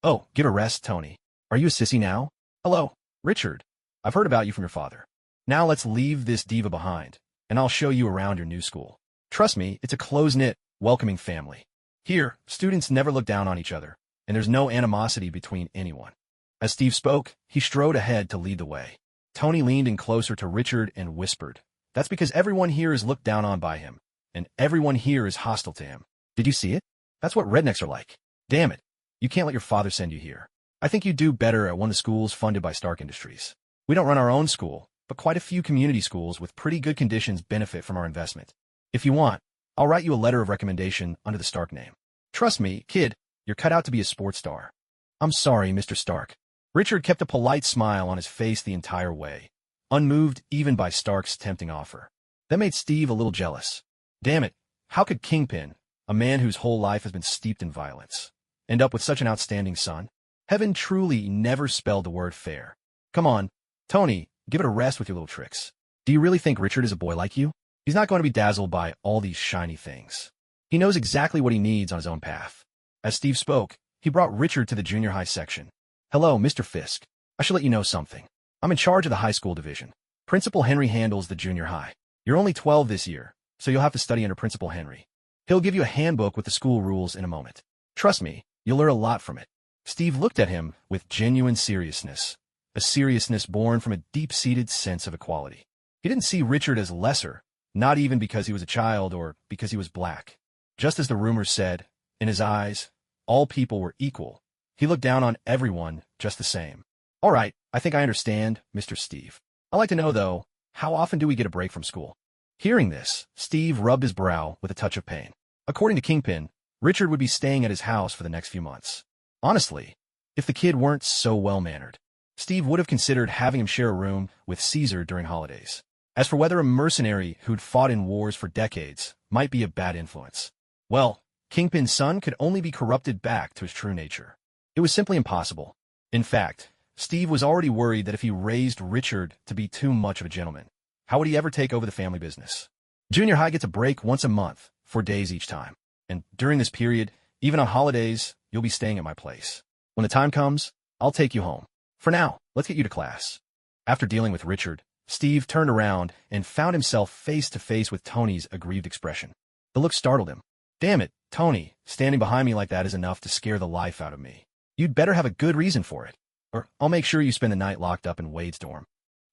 Oh, give a rest, Tony. Are you a sissy now? Hello, Richard. I've heard about you from your father. Now let's leave this diva behind, and I'll show you around your new school. Trust me, it's a close-knit, welcoming family. Here, students never look down on each other, and there's no animosity between anyone. As Steve spoke, he strode ahead to lead the way. Tony leaned in closer to Richard and whispered, "That's because everyone here is looked down on by him, and everyone here is hostile to him. Did you see it? That's what rednecks are like. Damn it. You can't let your father send you here. I think you'd do better at one of the schools funded by Stark Industries. We don't run our own school, but quite a few community schools with pretty good conditions benefit from our investment. If you want, I'll write you a letter of recommendation under the Stark name. Trust me, kid, you're cut out to be a sports star." "I'm sorry, Mr. Stark." Richard kept a polite smile on his face the entire way, unmoved even by Stark's tempting offer. That made Steve a little jealous. Damn it, how could Kingpin, a man whose whole life has been steeped in violence, end up with such an outstanding son? Heaven truly never spelled the word fair. Come on, Tony, Give it a rest with your little tricks. Do you really think Richard is a boy like you? He's not going to be dazzled by all these shiny things. He knows exactly what he needs on his own path. As Steve spoke, he brought Richard to the junior high section. Hello, Mr. Fisk. I should let you know something. I'm in charge of the high school division. Principal Henry handles the junior high. You're only 12 this year, so you'll have to study under Principal Henry. He'll give you a handbook with the school rules in a moment. Trust me, you'll learn a lot from it. Steve looked at him with genuine seriousness, a seriousness born from a deep-seated sense of equality. He didn't see Richard as lesser, not even because he was a child or because he was black. Just as the rumors said, in his eyes, all people were equal. He looked down on everyone just the same. All right, I think I understand, Mr. Steve. I'd like to know, though, how often do we get a break from school? Hearing this, Steve rubbed his brow with a touch of pain. According to Kingpin, Richard would be staying at his house for the next few months. Honestly, if the kid weren't so well-mannered, Steve would have considered having him share a room with Caesar during holidays. As for whether a mercenary who'd fought in wars for decades might be a bad influence, well, Kingpin's son could only be corrupted back to his true nature. It was simply impossible. In fact, Steve was already worried that if he raised Richard to be too much of a gentleman, how would he ever take over the family business? Junior high gets a break once a month, 4 days each time. And during this period, even on holidays, you'll be staying at my place. When the time comes, I'll take you home. For now, let's get you to class. After dealing with Richard, Steve turned around and found himself face to face with Tony's aggrieved expression. The look startled him. Damn it, Tony, standing behind me like that is enough to scare the life out of me. You'd better have a good reason for it, or I'll make sure you spend the night locked up in Wade's dorm.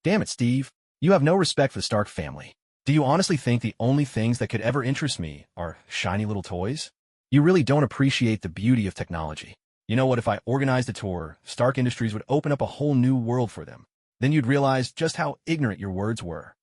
Damn it, Steve. You have no respect for the Stark family. Do you honestly think the only things that could ever interest me are shiny little toys? You really don't appreciate the beauty of technology. You know what, if I organized a tour, Stark Industries would open up a whole new world for them. Then you'd realize just how ignorant your words were.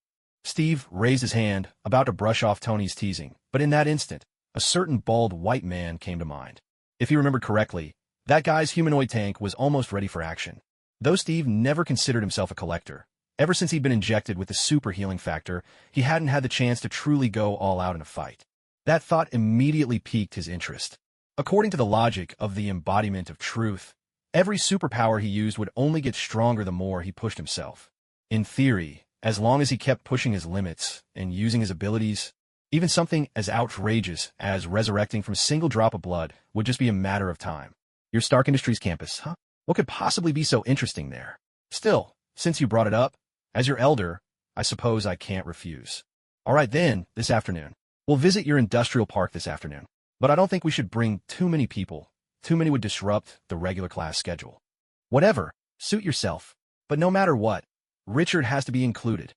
Steve raised his hand, about to brush off Tony's teasing, but in that instant, a certain bald white man came to mind. If he remembered correctly, that guy's humanoid tank was almost ready for action. Though Steve never considered himself a collector, ever since he'd been injected with the super healing factor, he hadn't had the chance to truly go all out in a fight. That thought immediately piqued his interest. According to the logic of the embodiment of truth, every superpower he used would only get stronger the more he pushed himself. In theory, as long as he kept pushing his limits and using his abilities, even something as outrageous as resurrecting from a single drop of blood would just be a matter of time. Your Stark Industries campus, huh? What could possibly be so interesting there? Still, since you brought it up, as your elder, I suppose I can't refuse. All right then, this afternoon. We'll visit your industrial park this afternoon. But I don't think we should bring too many people. Too many would disrupt the regular class schedule. Whatever, suit yourself. But no matter what, Richard has to be included.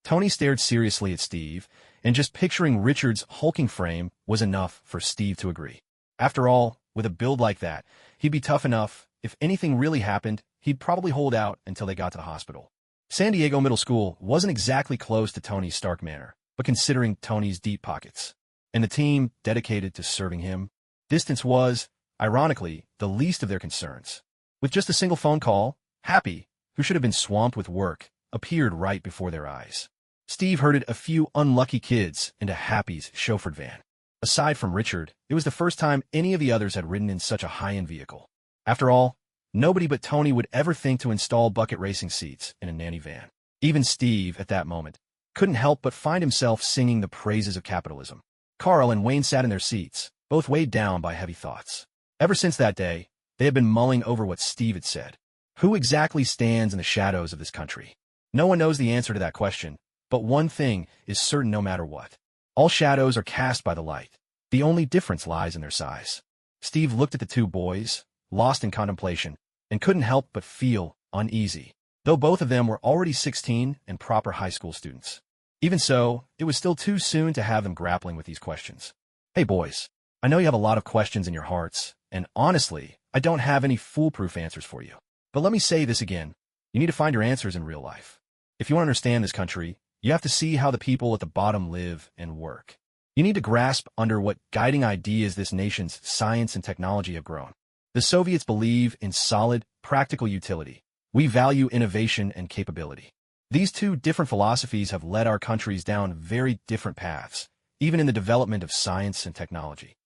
Tony stared seriously at Steve, and just picturing Richard's hulking frame was enough for Steve to agree. After all, with a build like that, he'd be tough enough. If anything really happened, he'd probably hold out until they got to the hospital. San Diego Middle School wasn't exactly close to Tony's Stark Manor, but considering Tony's deep pockets, and the team dedicated to serving him, distance was, ironically, the least of their concerns. With just a single phone call, Happy, who should have been swamped with work, appeared right before their eyes. Steve herded a few unlucky kids into Happy's chauffeured van. Aside from Richard, it was the first time any of the others had ridden in such a high-end vehicle. After all, nobody but Tony would ever think to install bucket racing seats in a nanny van. Even Steve, at that moment, couldn't help but find himself singing the praises of capitalism. Carl and Wayne sat in their seats, both weighed down by heavy thoughts. Ever since that day, they had been mulling over what Steve had said. Who exactly stands in the shadows of this country? No one knows the answer to that question, but one thing is certain no matter what. All shadows are cast by the light. The only difference lies in their size. Steve looked at the two boys, lost in contemplation, and couldn't help but feel uneasy, though both of them were already 16 and proper high school students. Even so, it was still too soon to have them grappling with these questions. Hey boys, I know you have a lot of questions in your hearts, and honestly, I don't have any foolproof answers for you. But let me say this again, you need to find your answers in real life. If you want to understand this country, you have to see how the people at the bottom live and work. You need to grasp under what guiding ideas this nation's science and technology have grown. The Soviets believe in solid, practical utility. We value innovation and capability. These two different philosophies have led our countries down very different paths, even in the development of science and technology.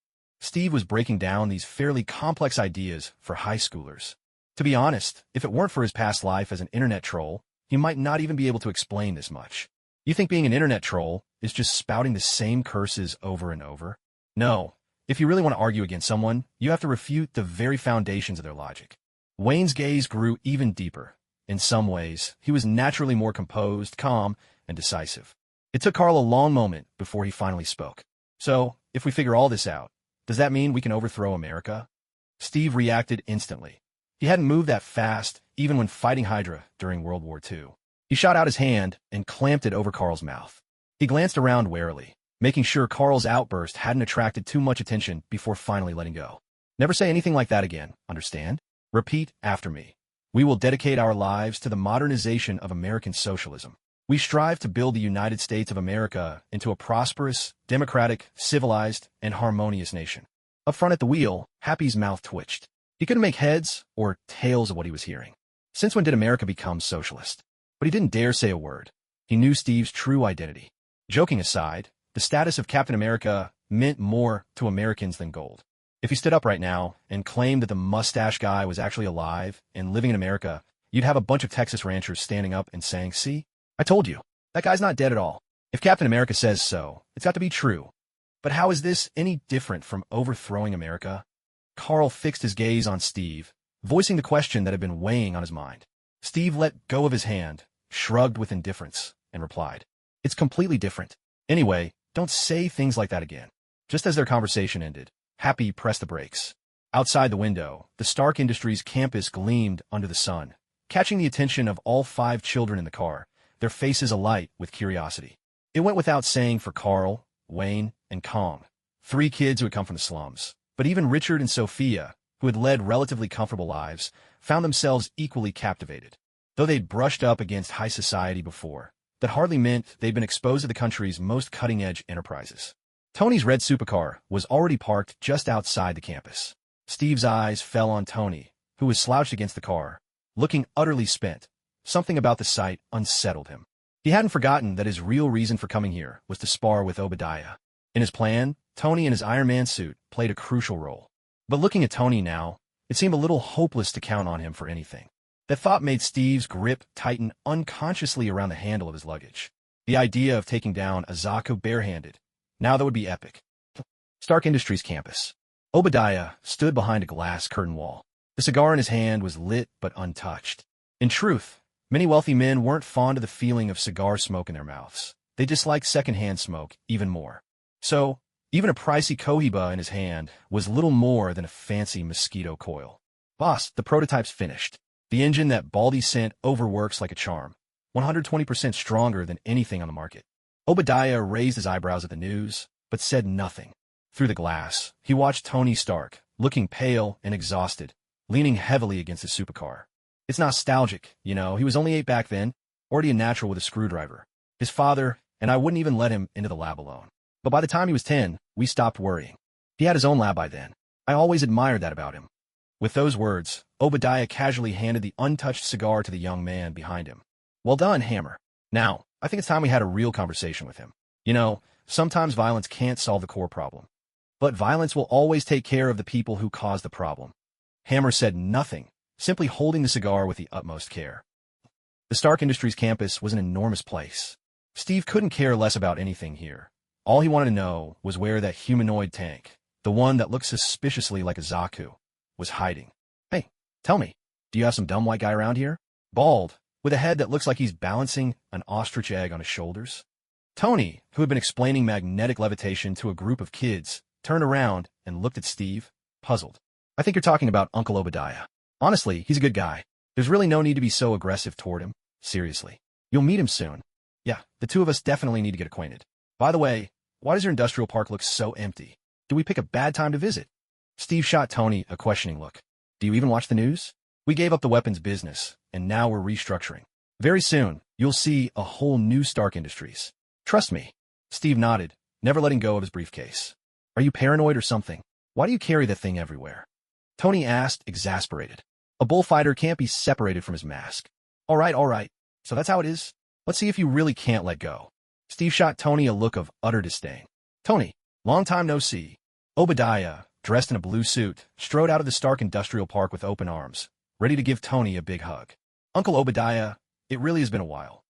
Steve was breaking down these fairly complex ideas for high schoolers. To be honest, if it weren't for his past life as an internet troll, he might not even be able to explain this much. You think being an internet troll is just spouting the same curses over and over? No. If you really want to argue against someone, you have to refute the very foundations of their logic. Wayne's gaze grew even deeper. In some ways, he was naturally more composed, calm, and decisive. It took Carl a long moment before he finally spoke. So, if we figure all this out, does that mean we can overthrow America? Steve reacted instantly. He hadn't moved that fast, even when fighting Hydra during World War II. He shot out his hand and clamped it over Carl's mouth. He glanced around warily, making sure Carl's outburst hadn't attracted too much attention before finally letting go. Never say anything like that again, understand? Repeat after me. We will dedicate our lives to the modernization of American socialism. We strive to build the United States of America into a prosperous, democratic, civilized, and harmonious nation. Up front at the wheel, Happy's mouth twitched. He couldn't make heads or tails of what he was hearing. Since when did America become socialist? But he didn't dare say a word. He knew Steve's true identity. Joking aside, the status of Captain America meant more to Americans than gold. If he stood up right now and claimed that the mustache guy was actually alive and living in America, you'd have a bunch of Texas ranchers standing up and saying, "See? I told you, that guy's not dead at all." If Captain America says so, it's got to be true. But how is this any different from overthrowing America? Carl fixed his gaze on Steve, voicing the question that had been weighing on his mind. Steve let go of his hand, shrugged with indifference, and replied, "It's completely different. Anyway, don't say things like that again." Just as their conversation ended, Happy pressed the brakes. Outside the window, the Stark Industries campus gleamed under the sun, catching the attention of all 5 children in the car, their faces alight with curiosity. It went without saying for Carl, Wayne, and Kong, 3 kids who had come from the slums. But even Richard and Sophia, who had led relatively comfortable lives, found themselves equally captivated. Though they'd brushed up against high society before, that hardly meant they'd been exposed to the country's most cutting-edge enterprises. Tony's red supercar was already parked just outside the campus. Steve's eyes fell on Tony, who was slouched against the car, looking utterly spent. Something about the sight unsettled him. He hadn't forgotten that his real reason for coming here was to spar with Obadiah. In his plan, Tony in his Iron Man suit played a crucial role. But looking at Tony now, it seemed a little hopeless to count on him for anything. That thought made Steve's grip tighten unconsciously around the handle of his luggage. The idea of taking down Azaku barehanded, now that would be epic. Stark Industries campus. Obadiah stood behind a glass curtain wall. The cigar in his hand was lit but untouched. In truth, many wealthy men weren't fond of the feeling of cigar smoke in their mouths. They disliked secondhand smoke even more. So, even a pricey Cohiba in his hand was little more than a fancy mosquito coil. "Boss, the prototype's finished. The engine that Baldy sent overworks like a charm. 120% stronger than anything on the market." Obadiah raised his eyebrows at the news, but said nothing. Through the glass, he watched Tony Stark, looking pale and exhausted, leaning heavily against his supercar. It's nostalgic, you know, he was only 8 back then, already a natural with a screwdriver. His father, and I wouldn't even let him into the lab alone. But by the time he was 10, we stopped worrying. He had his own lab by then. I always admired that about him. With those words, Obadiah casually handed the untouched cigar to the young man behind him. "Well done, Hammer. Now, I think it's time we had a real conversation with him. You know, sometimes violence can't solve the core problem. But violence will always take care of the people who cause the problem." Hammer said nothing, simply holding the cigar with the utmost care. The Stark Industries campus was an enormous place. Steve couldn't care less about anything here. All he wanted to know was where that humanoid tank, the one that looked suspiciously like a Zaku, was hiding. "Hey, tell me, do you have some dumb white guy around here? Bald, with a head that looks like he's balancing an ostrich egg on his shoulders?" Tony, who had been explaining magnetic levitation to a group of kids, turned around and looked at Steve, puzzled. "I think you're talking about Uncle Obadiah. Honestly, he's a good guy. There's really no need to be so aggressive toward him. Seriously. You'll meet him soon. Yeah, the two of us definitely need to get acquainted. By the way, why does your industrial park look so empty? Did we pick a bad time to visit?" Steve shot Tony a questioning look. "Do you even watch the news? We gave up the weapons business, and now we're restructuring. Very soon, you'll see a whole new Stark Industries. Trust me." Steve nodded, never letting go of his briefcase. "Are you paranoid or something? Why do you carry that thing everywhere?" Tony asked, exasperated. A bullfighter can't be separated from his mask. All right. So that's how it is? Let's see if you really can't let go." Steve shot Tony a look of utter disdain. "Tony, long time no see." Obadiah, dressed in a blue suit, strode out of the Stark Industrial Park with open arms, ready to give Tony a big hug. "Uncle Obadiah, It really has been a while.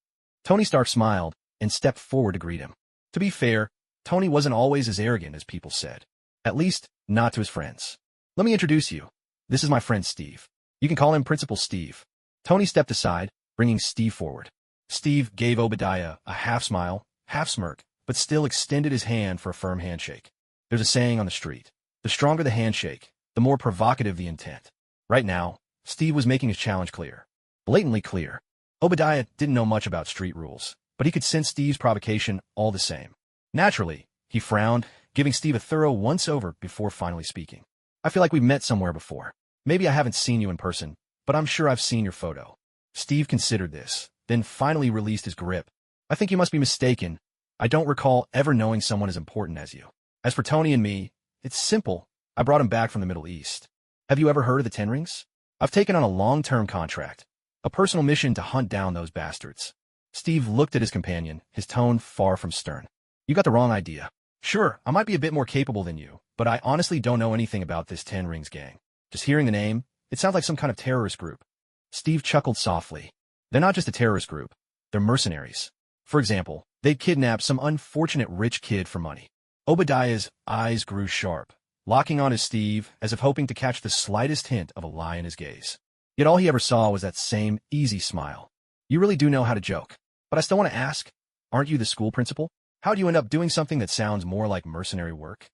Tony Stark smiled and stepped forward to greet him. To be fair, Tony wasn't always as arrogant as people said. At least, not to his friends. Let me introduce you. This is my friend Steve. You can call him Principal Steve. Tony stepped aside, bringing Steve forward. Steve gave Obadiah a half smile, half smirk, but still extended his hand for a firm handshake. There's a saying on the street. The stronger the handshake, the more provocative the intent. Right now, Steve was making his challenge clear. Blatantly clear. Obadiah didn't know much about street rules, but he could sense Steve's provocation all the same. Naturally, he frowned, giving Steve a thorough once-over before finally speaking. I feel like we've met somewhere before. Maybe I haven't seen you in person, but I'm sure I've seen your photo. Steve considered this, then finally released his grip. I think you must be mistaken. I don't recall ever knowing someone as important as you. As for Tony and me, it's simple. I brought him back from the Middle East. Have you ever heard of the Ten Rings? I've taken on a long-term contract, a personal mission to hunt down those bastards. Steve looked at his companion, his tone far from stern. You got the wrong idea. Sure, I might be a bit more capable than you, but I honestly don't know anything about this Ten Rings gang. Just hearing the name, it sounds like some kind of terrorist group. Steve chuckled softly. They're not just a terrorist group. They're mercenaries. For example, they'd kidnap some unfortunate rich kid for money. Obadiah's eyes grew sharp, locking on his Steve as if hoping to catch the slightest hint of a lie in his gaze. Yet all he ever saw was that same easy smile. You really do know how to joke. But I still want to ask, aren't you the school principal? How do you end up doing something that sounds more like mercenary work?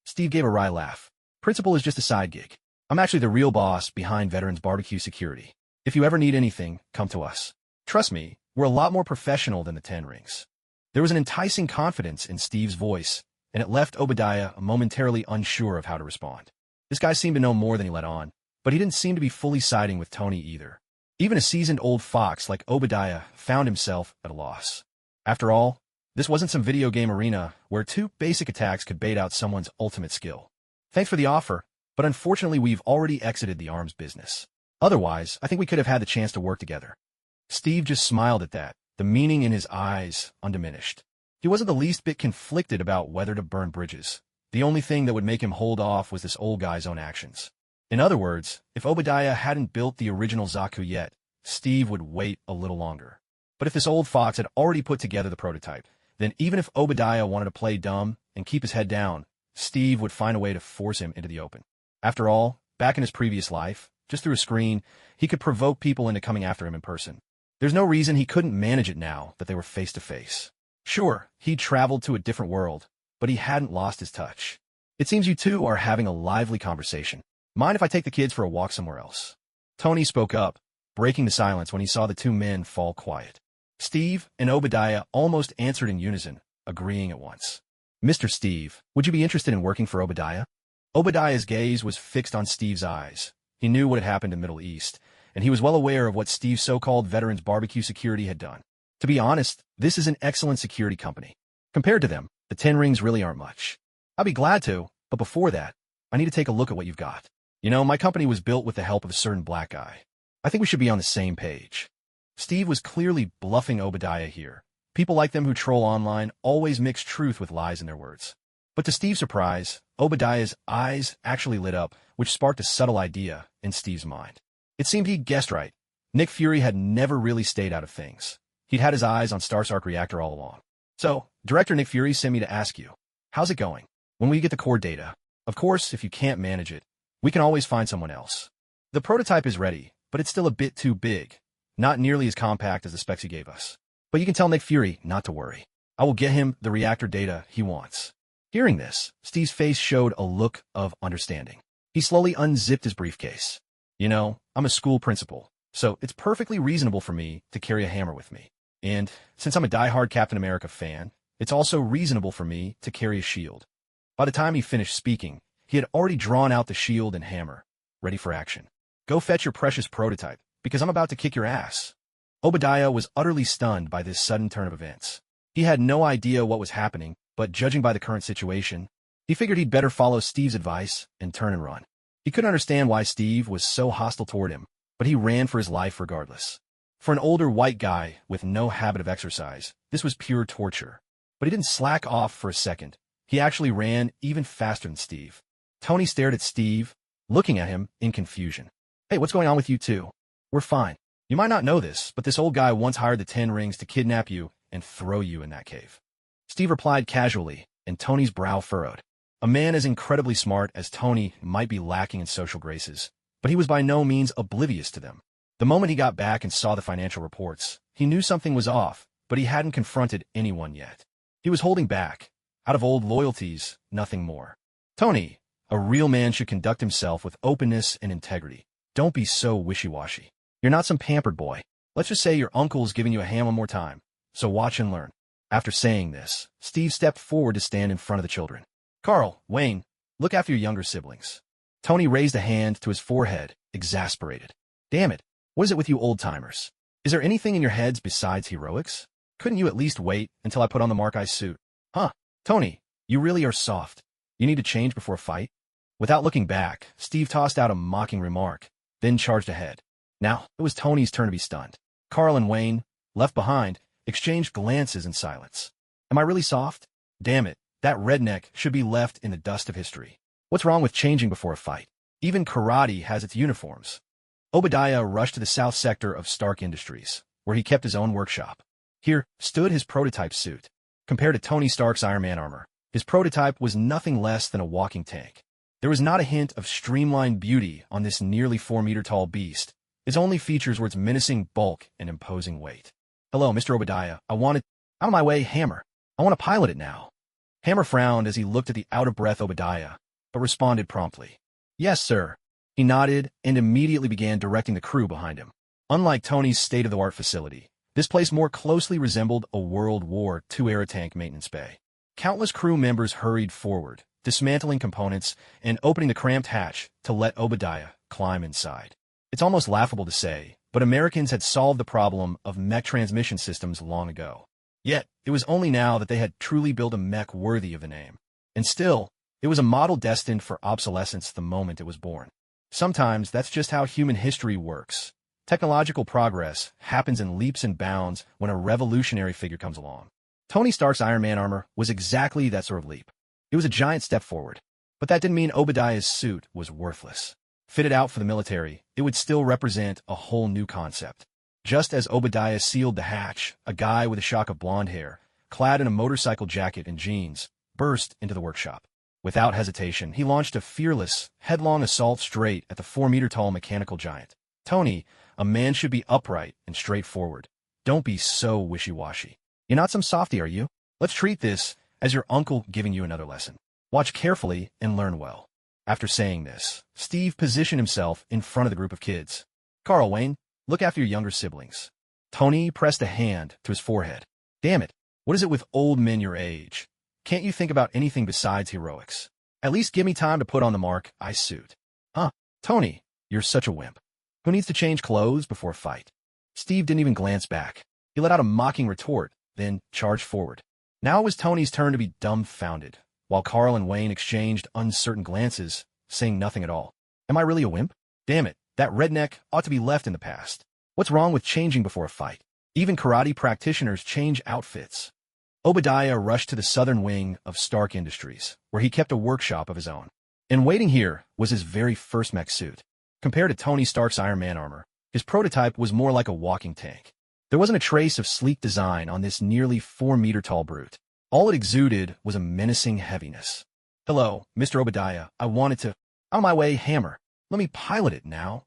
Steve gave a wry laugh. Principal is just a side gig. I'm actually the real boss behind Veterans Barbecue Security. If you ever need anything, come to us. Trust me, we're a lot more professional than the Ten Rings. There was an enticing confidence in Steve's voice, and it left Obadiah momentarily unsure of how to respond. This guy seemed to know more than he let on, but he didn't seem to be fully siding with Tony either. Even a seasoned old fox like Obadiah found himself at a loss. After all, this wasn't some video game arena where two basic attacks could bait out someone's ultimate skill. Thanks for the offer, but unfortunately we've already exited the arms business. Otherwise, I think we could have had the chance to work together. Steve just smiled at that, the meaning in his eyes undiminished. He wasn't the least bit conflicted about whether to burn bridges. The only thing that would make him hold off was this old guy's own actions. In other words, if Obadiah hadn't built the original Zaku yet, Steve would wait a little longer. But if this old fox had already put together the prototype, then even if Obadiah wanted to play dumb and keep his head down, Steve would find a way to force him into the open. After all, back in his previous life, just through a screen, he could provoke people into coming after him in person. There's no reason he couldn't manage it now that they were face to face. Sure, he'd traveled to a different world, but he hadn't lost his touch. It seems you two are having a lively conversation. Mind if I take the kids for a walk somewhere else? Tony spoke up, breaking the silence when he saw the two men fall quiet. Steve and Obadiah almost answered in unison, agreeing at once. Mr. Steve, would you be interested in working for Obadiah? Obadiah's gaze was fixed on Steve's eyes. He knew what had happened in the Middle East, and he was well aware of what Steve's so-called Veterans Barbecue Security had done. To be honest, this is an excellent security company. Compared to them, the Ten Rings really aren't much. I'd be glad to, but before that, I need to take a look at what you've got. You know, my company was built with the help of a certain black guy. I think we should be on the same page. Steve was clearly bluffing Obadiah here. People like them who troll online always mix truth with lies in their words. But to Steve's surprise, Obadiah's eyes actually lit up, which sparked a subtle idea in Steve's mind. It seemed he'd guessed right. Nick Fury had never really stayed out of things. He'd had his eyes on Starsark Reactor all along. So, Director Nick Fury sent me to ask you, how's it going? When will you get the core data? Of course, if you can't manage it, we can always find someone else. The prototype is ready, but it's still a bit too big. Not nearly as compact as the specs he gave us. But you can tell Nick Fury not to worry. I will get him the reactor data he wants. Hearing this, Steve's face showed a look of understanding. He slowly unzipped his briefcase. You know, I'm a school principal, so it's perfectly reasonable for me to carry a hammer with me. And since I'm a diehard Captain America fan, it's also reasonable for me to carry a shield. By the time he finished speaking, he had already drawn out the shield and hammer, ready for action. Go fetch your precious prototype, because I'm about to kick your ass. Obadiah was utterly stunned by this sudden turn of events. He had no idea what was happening, but judging by the current situation, he figured he'd better follow Steve's advice and turn and run. He couldn't understand why Steve was so hostile toward him, but he ran for his life regardless. For an older white guy with no habit of exercise, this was pure torture. But he didn't slack off for a second. He actually ran even faster than Steve. Tony stared at Steve, looking at him in confusion. Hey, what's going on with you two? We're fine. You might not know this, but this old guy once hired the 10 Rings to kidnap you and throw you in that cave. Steve replied casually, and Tony's brow furrowed. A man as incredibly smart as Tony might be lacking in social graces, but he was by no means oblivious to them. The moment he got back and saw the financial reports, he knew something was off, but he hadn't confronted anyone yet. He was holding back. Out of old loyalties, nothing more. Tony, a real man should conduct himself with openness and integrity. Don't be so wishy-washy. You're not some pampered boy. Let's just say your uncle's giving you a hand one more time, so watch and learn. After saying this, Steve stepped forward to stand in front of the children. Carl, Wayne, look after your younger siblings. Tony raised a hand to his forehead, exasperated. Damn it, what is it with you old-timers? Is there anything in your heads besides heroics? Couldn't you at least wait until I put on the Mark I suit? Huh, Tony, you really are soft. You need to change before a fight? Without looking back, Steve tossed out a mocking remark, then charged ahead. Now, it was Tony's turn to be stunned. Carl and Wayne, left behind, exchanged glances in silence. Am I really soft? Damn it, that redneck should be left in the dust of history. What's wrong with changing before a fight? Even karate has its uniforms. Obadiah rushed to the south sector of Stark Industries, where he kept his own workshop. Here stood his prototype suit. Compared to Tony Stark's Iron Man armor, his prototype was nothing less than a walking tank. There was not a hint of streamlined beauty on this nearly 4-meter-tall beast. Its only features were its menacing bulk and imposing weight. Hello, Mr. Obadiah. Out of my way, Hammer. I want to pilot it now. Hammer frowned as he looked at the out-of-breath Obadiah, but responded promptly. Yes, sir. He nodded and immediately began directing the crew behind him. Unlike Tony's state-of-the-art facility, this place more closely resembled a World War II-era tank maintenance bay. Countless crew members hurried forward, dismantling components and opening the cramped hatch to let Obadiah climb inside. It's almost laughable to say, but Americans had solved the problem of mech transmission systems long ago. Yet, it was only now that they had truly built a mech worthy of the name. And still, it was a model destined for obsolescence the moment it was born. Sometimes that's just how human history works. Technological progress happens in leaps and bounds when a revolutionary figure comes along. Tony Stark's Iron Man armor was exactly that sort of leap. It was a giant step forward. But that didn't mean Obadiah's suit was worthless. Fitted out for the military, it would still represent a whole new concept. Just as Obadiah sealed the hatch, a guy with a shock of blonde hair, clad in a motorcycle jacket and jeans, burst into the workshop. Without hesitation, he launched a fearless, headlong assault straight at the 4-meter-tall mechanical giant. Tony, a man should be upright and straightforward. Don't be so wishy-washy. You're not some softy, are you? Let's treat this as your uncle giving you another lesson. Watch carefully and learn well. After saying this, Steve positioned himself in front of the group of kids. Carl, Wayne, look after your younger siblings. Tony pressed a hand to his forehead. Damn it, what is it with old men your age? Can't you think about anything besides heroics? At least give me time to put on the Mark I suit. Huh, Tony, you're such a wimp. Who needs to change clothes before a fight? Steve didn't even glance back. He let out a mocking retort, then charged forward. Now it was Tony's turn to be dumbfounded, while Carl and Wayne exchanged uncertain glances, saying nothing at all. Am I really a wimp? Damn it, that redneck ought to be left in the past. What's wrong with changing before a fight? Even karate practitioners change outfits. Obadiah rushed to the southern wing of Stark Industries, where he kept a workshop of his own. And waiting here was his very first mech suit. Compared to Tony Stark's Iron Man armor, his prototype was more like a walking tank. There wasn't a trace of sleek design on this nearly 4-meter-tall brute. All it exuded was a menacing heaviness. Hello, Mr. Obadiah, I wanted to... Out of my way, Hammer. Let me pilot it now.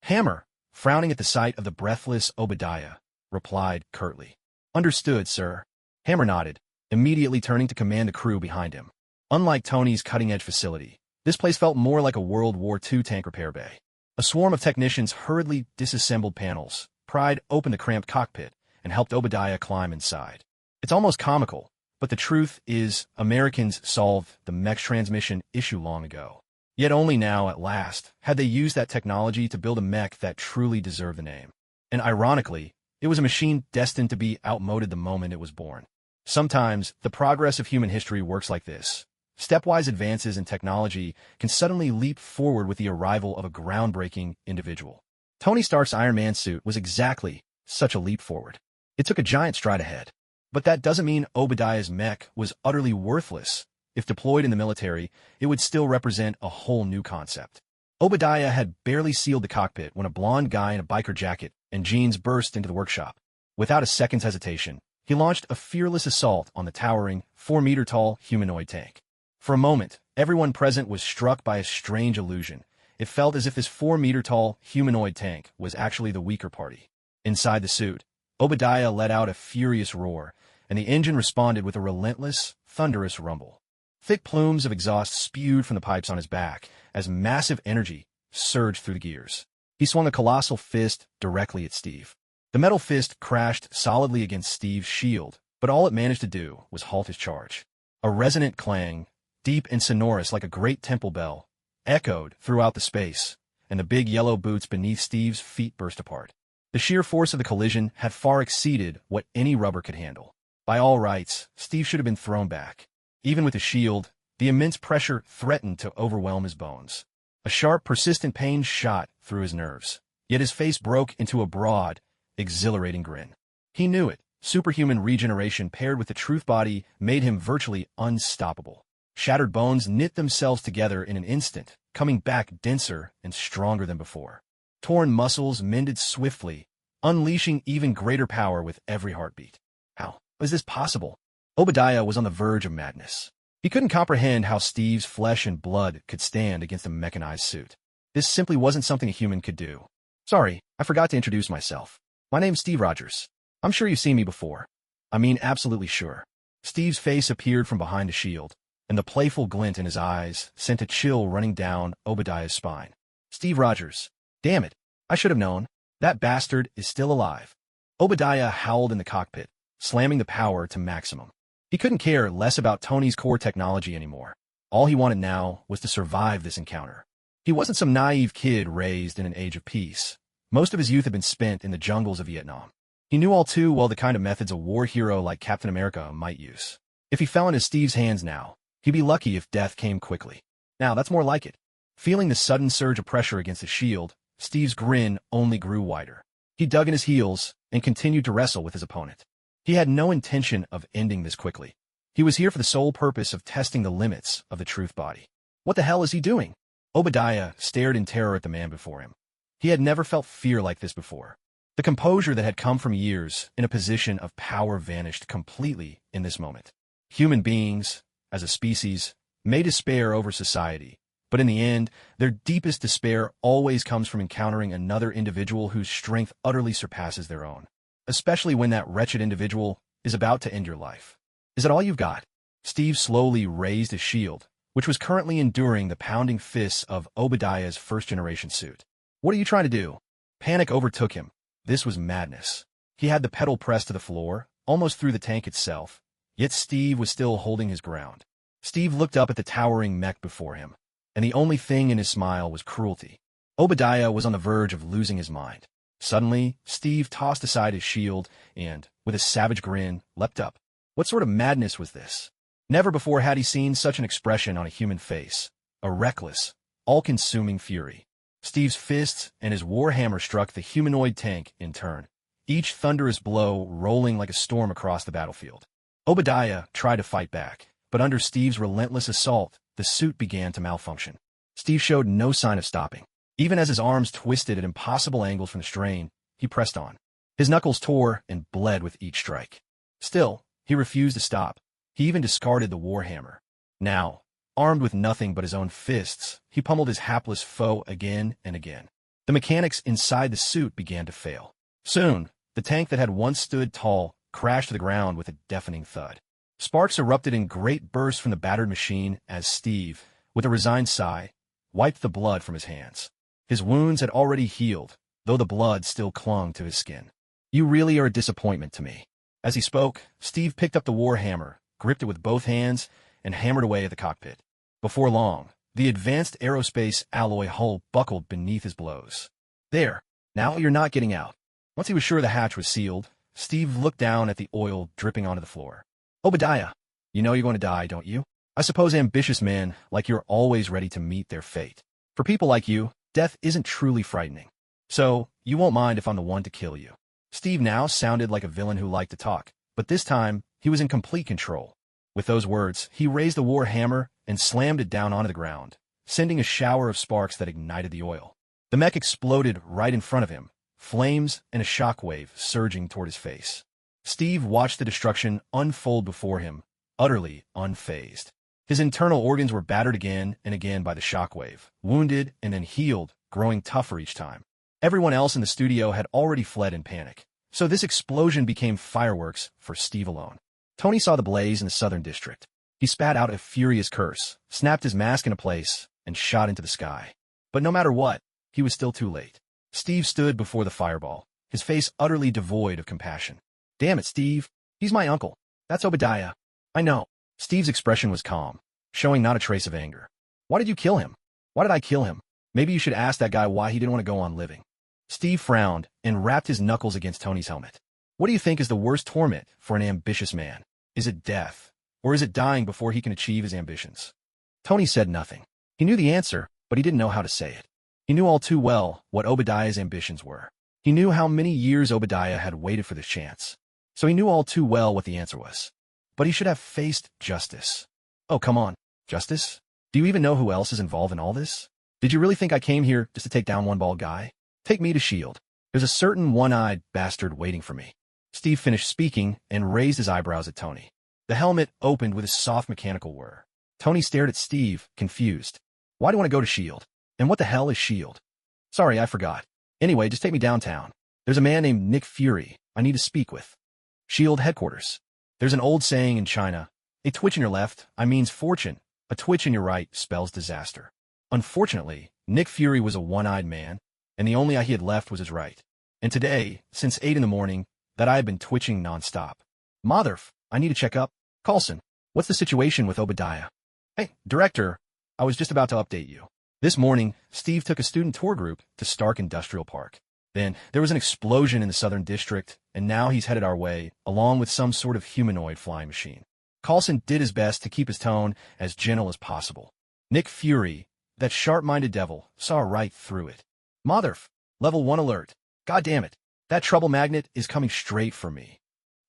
Hammer, frowning at the sight of the breathless Obadiah, replied curtly. Understood, sir. Hammer nodded, immediately turning to command the crew behind him. Unlike Tony's cutting-edge facility, this place felt more like a World War II tank repair bay. A swarm of technicians hurriedly disassembled panels, pried open the cramped cockpit, and helped Obadiah climb inside. It's almost comical, but the truth is Americans solved the mech transmission issue long ago. Yet only now, at last, had they used that technology to build a mech that truly deserved the name. And ironically, it was a machine destined to be outmoded the moment it was born. Sometimes, the progress of human history works like this. Stepwise advances in technology can suddenly leap forward with the arrival of a groundbreaking individual. Tony Stark's Iron Man suit was exactly such a leap forward. It took a giant stride ahead. But that doesn't mean Obadiah's mech was utterly worthless. If deployed in the military, it would still represent a whole new concept. Obadiah had barely sealed the cockpit when a blonde guy in a biker jacket and Jeans burst into the workshop. Without a second's hesitation, he launched a fearless assault on the towering, 4-meter-tall humanoid tank. For a moment, everyone present was struck by a strange illusion. It felt as if this 4-meter-tall humanoid tank was actually the weaker party. Inside the suit, Obadiah let out a furious roar, and the engine responded with a relentless, thunderous rumble. Thick plumes of exhaust spewed from the pipes on his back as massive energy surged through the gears. He swung a colossal fist directly at Steve. The metal fist crashed solidly against Steve's shield, but all it managed to do was halt his charge. A resonant clang, deep and sonorous like a great temple bell, echoed throughout the space, and the big yellow boots beneath Steve's feet burst apart. The sheer force of the collision had far exceeded what any rubber could handle. By all rights, Steve should have been thrown back. Even with his shield, the immense pressure threatened to overwhelm his bones. A sharp, persistent pain shot through his nerves, yet his face broke into a broad, exhilarating grin. He knew it. Superhuman regeneration paired with the truth body made him virtually unstoppable. Shattered bones knit themselves together in an instant, coming back denser and stronger than before. Torn muscles mended swiftly, unleashing even greater power with every heartbeat. How was this possible? Obadiah was on the verge of madness. He couldn't comprehend how Steve's flesh and blood could stand against a mechanized suit. This simply wasn't something a human could do. Sorry, I forgot to introduce myself. My name's Steve Rogers. I'm sure you've seen me before. I mean, absolutely sure. Steve's face appeared from behind the shield, and the playful glint in his eyes sent a chill running down Obadiah's spine. Steve Rogers. Damn it, I should have known. That bastard is still alive. Obadiah howled in the cockpit, slamming the power to maximum. He couldn't care less about Tony's core technology anymore. All he wanted now was to survive this encounter. He wasn't some naive kid raised in an age of peace. Most of his youth had been spent in the jungles of Vietnam. He knew all too well the kind of methods a war hero like Captain America might use. If he fell into Steve's hands now, he'd be lucky if death came quickly. Now, that's more like it. Feeling the sudden surge of pressure against his shield, Steve's grin only grew wider. He dug in his heels and continued to wrestle with his opponent. He had no intention of ending this quickly. He was here for the sole purpose of testing the limits of the truth body. What the hell is he doing? Obadiah stared in terror at the man before him. He had never felt fear like this before. The composure that had come from years in a position of power vanished completely in this moment. Human beings, as a species, may despair over society, but in the end, their deepest despair always comes from encountering another individual whose strength utterly surpasses their own, especially when that wretched individual is about to end your life. Is that all you've got? Steve slowly raised his shield, which was currently enduring the pounding fists of Obadiah's first-generation suit. What are you trying to do? Panic overtook him. This was madness. He had the pedal pressed to the floor, almost through the tank itself, yet Steve was still holding his ground. Steve looked up at the towering mech before him, and the only thing in his smile was cruelty. Obadiah was on the verge of losing his mind. Suddenly, Steve tossed aside his shield and, with a savage grin, leapt up. What sort of madness was this? Never before had he seen such an expression on a human face. A reckless, all-consuming fury. Steve's fists and his warhammer struck the humanoid tank in turn, each thunderous blow rolling like a storm across the battlefield. Obadiah tried to fight back, but under Steve's relentless assault, the suit began to malfunction. Steve showed no sign of stopping. Even as his arms twisted at impossible angles from the strain, he pressed on. His knuckles tore and bled with each strike. Still, he refused to stop. He even discarded the warhammer. Now, armed with nothing but his own fists, he pummeled his hapless foe again and again. The mechanics inside the suit began to fail. Soon, the tank that had once stood tall crashed to the ground with a deafening thud. Sparks erupted in great bursts from the battered machine as Steve, with a resigned sigh, wiped the blood from his hands. His wounds had already healed, though the blood still clung to his skin. You really are a disappointment to me. As he spoke, Steve picked up the warhammer, gripped it with both hands, and hammered away at the cockpit. Before long, the advanced aerospace alloy hull buckled beneath his blows. There, now you're not getting out. Once he was sure the hatch was sealed, Steve looked down at the oil dripping onto the floor. Obadiah, you know you're going to die, don't you? I suppose ambitious men like you're always ready to meet their fate. For people like you, death isn't truly frightening. So, you won't mind if I'm the one to kill you. Steve now sounded like a villain who liked to talk, but this time, he was in complete control. With those words, he raised the warhammer and slammed it down onto the ground, sending a shower of sparks that ignited the oil. The mech exploded right in front of him, flames and a shockwave surging toward his face. Steve watched the destruction unfold before him, utterly unfazed. His internal organs were battered again and again by the shockwave, wounded and then healed, growing tougher each time. Everyone else in the studio had already fled in panic, so this explosion became fireworks for Steve alone. Tony saw the blaze in the southern district. He spat out a furious curse, snapped his mask into place, and shot into the sky. But no matter what, he was still too late. Steve stood before the fireball, his face utterly devoid of compassion. "Damn it, Steve. He's my uncle. That's Obadiah. I know." Steve's expression was calm, showing not a trace of anger. "Why did you kill him? Why did I kill him? Maybe you should ask that guy why he didn't want to go on living." Steve frowned and rapped his knuckles against Tony's helmet. "What do you think is the worst torment for an ambitious man? Is it death, or is it dying before he can achieve his ambitions?" Tony said nothing. He knew the answer, but he didn't know how to say it. He knew all too well what Obadiah's ambitions were. He knew how many years Obadiah had waited for this chance. So he knew all too well what the answer was. But he should have faced justice. "Oh, come on. Justice? Do you even know who else is involved in all this? Did you really think I came here just to take down one bald guy? Take me to S.H.I.E.L.D. There's a certain one-eyed bastard waiting for me." Steve finished speaking and raised his eyebrows at Tony. The helmet opened with a soft mechanical whir. Tony stared at Steve, confused. "Why do you want to go to S.H.I.E.L.D.? And what the hell is S.H.I.E.L.D.? "Sorry, I forgot. Anyway, just take me downtown. There's a man named Nick Fury I need to speak with. S.H.I.E.L.D. headquarters. There's an old saying in China, a twitch in your left means fortune, a twitch in your right spells disaster." Unfortunately, Nick Fury was a one-eyed man, and the only eye he had left was his right. And today, since 8 in the morning, that eye had been twitching nonstop. "Motherf, I need to check up. Carlson, what's the situation with Obadiah?" "Hey, Director, I was just about to update you. This morning, Steve took a student tour group to Stark Industrial Park. Then, there was an explosion in the Southern District, and now he's headed our way, along with some sort of humanoid flying machine." Carlson did his best to keep his tone as gentle as possible. Nick Fury, that sharp-minded devil, saw right through it. "Motherf, level 1 alert. God damn it. That trouble magnet is coming straight for me."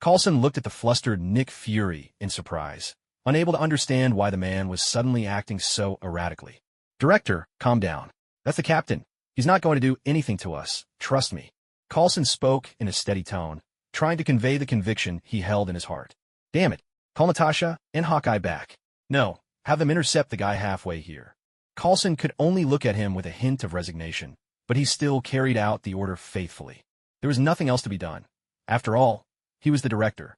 Carlson looked at the flustered Nick Fury in surprise, unable to understand why the man was suddenly acting so erratically. "Director, calm down. That's the captain. He's not going to do anything to us. Trust me." Carlson spoke in a steady tone, trying to convey the conviction he held in his heart. "Damn it. Call Natasha and Hawkeye back. No, have them intercept the guy halfway here." Carlson could only look at him with a hint of resignation, but he still carried out the order faithfully. There was nothing else to be done. After all, he was the director.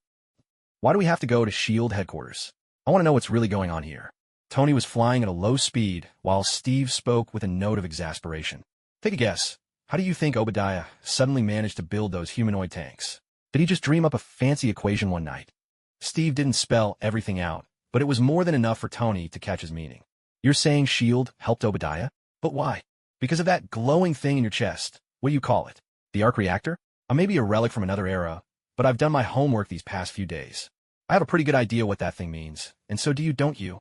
"Why do we have to go to S.H.I.E.L.D. headquarters? I want to know what's really going on here." Tony was flying at a low speed, while Steve spoke with a note of exasperation. "Take a guess. How do you think Obadiah suddenly managed to build those humanoid tanks? Did he just dream up a fancy equation one night?" Steve didn't spell everything out, but it was more than enough for Tony to catch his meaning. "You're saying S.H.I.E.L.D. helped Obadiah? But why?" "Because of that glowing thing in your chest. What do you call it? The arc reactor? I may be a relic from another era, but I've done my homework these past few days. I have a pretty good idea what that thing means, and so do you, don't you?"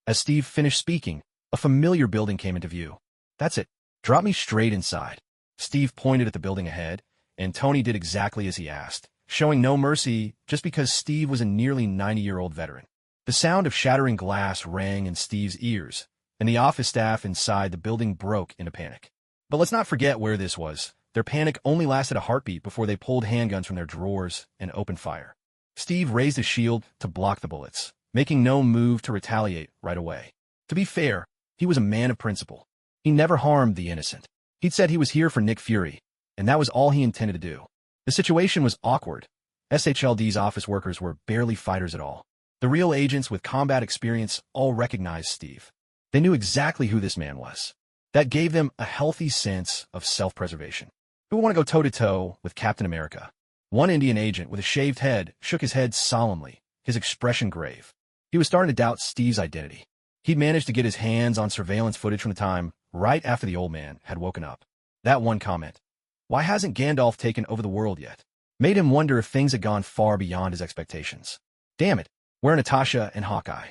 As Steve finished speaking, a familiar building came into view. "That's it. Drop me straight inside." Steve pointed at the building ahead, and Tony did exactly as he asked, showing no mercy just because Steve was a nearly 90-year-old veteran. The sound of shattering glass rang in Steve's ears, and the office staff inside the building broke into panic. But let's not forget where this was. Their panic only lasted a heartbeat before they pulled handguns from their drawers and opened fire. Steve raised his shield to block the bullets, making no move to retaliate right away. To be fair, he was a man of principle. He never harmed the innocent. He'd said he was here for Nick Fury, and that was all he intended to do. The situation was awkward. SHLD's office workers were barely fighters at all. The real agents with combat experience all recognized Steve. They knew exactly who this man was. That gave them a healthy sense of self-preservation. Who would want to go toe-to-toe with Captain America? One Indian agent with a shaved head shook his head solemnly, his expression grave. He was starting to doubt Steve's identity. He'd managed to get his hands on surveillance footage from the time right after the old man had woken up. That one comment, "Why hasn't Gandalf taken over the world yet?" made him wonder if things had gone far beyond his expectations. Damn it, where are Natasha and Hawkeye?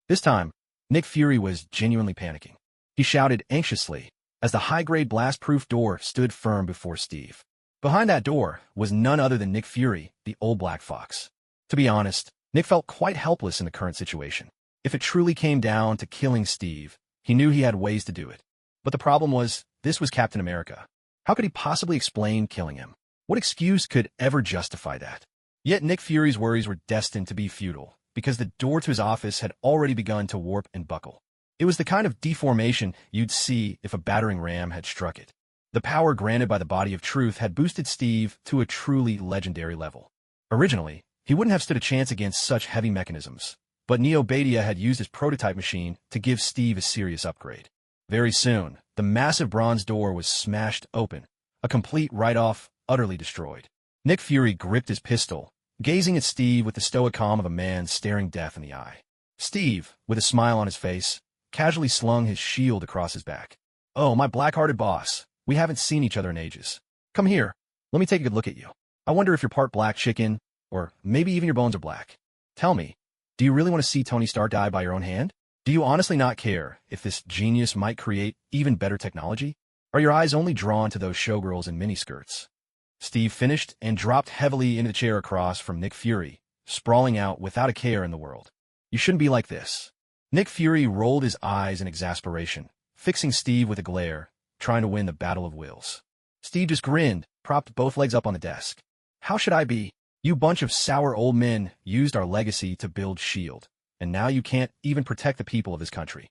This time, Nick Fury was genuinely panicking. He shouted anxiously as the high-grade blast-proof door stood firm before Steve. Behind that door was none other than Nick Fury, the old Black Fox. To be honest, Nick felt quite helpless in the current situation. If it truly came down to killing Steve, he knew he had ways to do it. But the problem was, this was Captain America. How could he possibly explain killing him? What excuse could ever justify that? Yet Nick Fury's worries were destined to be futile, because the door to his office had already begun to warp and buckle. It was the kind of deformation you'd see if a battering ram had struck it. The power granted by the body of truth had boosted Steve to a truly legendary level. Originally, he wouldn't have stood a chance against such heavy mechanisms, but Neobadia had used his prototype machine to give Steve a serious upgrade. Very soon, the massive bronze door was smashed open, a complete write-off, utterly destroyed. Nick Fury gripped his pistol, gazing at Steve with the stoic calm of a man staring death in the eye. Steve, with a smile on his face, casually slung his shield across his back. "Oh, my black-hearted boss, we haven't seen each other in ages. Come here, let me take a good look at you. I wonder if you're part black chicken, or maybe even your bones are black. Tell me, do you really want to see Tony Stark die by your own hand? Do you honestly not care if this genius might create even better technology? Are your eyes only drawn to those showgirls in miniskirts?" Steve finished and dropped heavily into the chair across from Nick Fury, sprawling out without a care in the world. "You shouldn't be like this." Nick Fury rolled his eyes in exasperation, fixing Steve with a glare, trying to win the battle of wills. Steve just grinned, propped both legs up on the desk. "How should I be? You bunch of sour old men used our legacy to build S.H.I.E.L.D., and now you can't even protect the people of this country."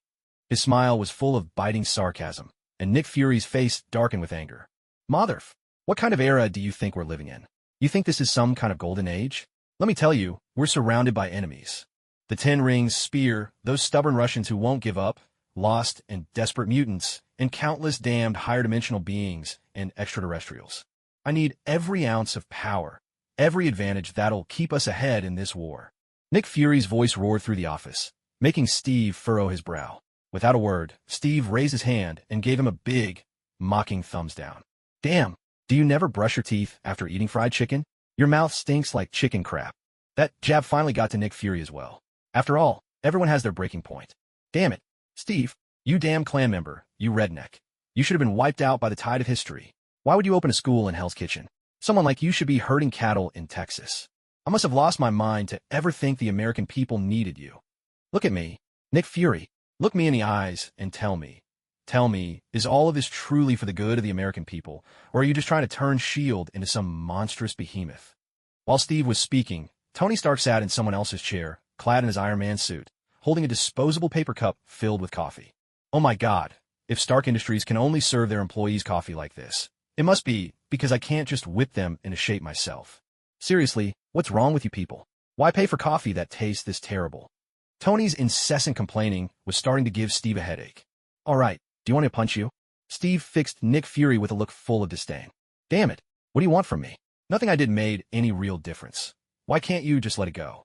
His smile was full of biting sarcasm, and Nick Fury's face darkened with anger. "Motherf, what kind of era do you think we're living in? You think this is some kind of golden age? Let me tell you, we're surrounded by enemies. The Ten Rings, Spear, those stubborn Russians who won't give up, lost and desperate mutants, and countless damned higher dimensional beings and extraterrestrials. I need every ounce of power, every advantage that'll keep us ahead in this war." Nick Fury's voice roared through the office, making Steve furrow his brow. Without a word, Steve raised his hand and gave him a big, mocking thumbs down. "Damn, do you never brush your teeth after eating fried chicken? Your mouth stinks like chicken crap." That jab finally got to Nick Fury as well. After all, everyone has their breaking point. "Damn it, Steve, you damn clan member, you redneck. You should have been wiped out by the tide of history. Why would you open a school in Hell's Kitchen? Someone like you should be herding cattle in Texas. I must have lost my mind to ever think the American people needed you. Look at me, Nick Fury. Look me in the eyes and tell me, is all of this truly for the good of the American people, or are you just trying to turn S.H.I.E.L.D. into some monstrous behemoth?" While Steve was speaking, Tony Stark sat in someone else's chair, clad in his Iron Man suit, holding a disposable paper cup filled with coffee. Oh my God, if Stark Industries can only serve their employees coffee like this, it must be because I can't just whip them into shape myself. Seriously, what's wrong with you people? Why pay for coffee that tastes this terrible? Tony's incessant complaining was starting to give Steve a headache. "All right, do you want me to punch you?" Steve fixed Nick Fury with a look full of disdain. "Damn it, what do you want from me? Nothing I did made any real difference. Why can't you just let it go?"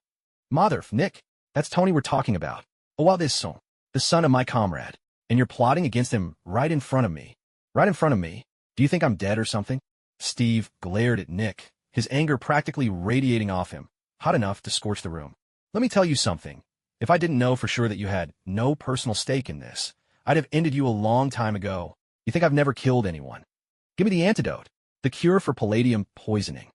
"Motherf, Nick, that's Tony we're talking about. Oh, well, this son, the son of my comrade, and you're plotting against him right in front of me. Right in front of me? Do you think I'm dead or something?" Steve glared at Nick, his anger practically radiating off him, hot enough to scorch the room. "Let me tell you something. If I didn't know for sure that you had no personal stake in this, I'd have ended you a long time ago. You think I've never killed anyone? Give me the antidote, the cure for palladium poisoning."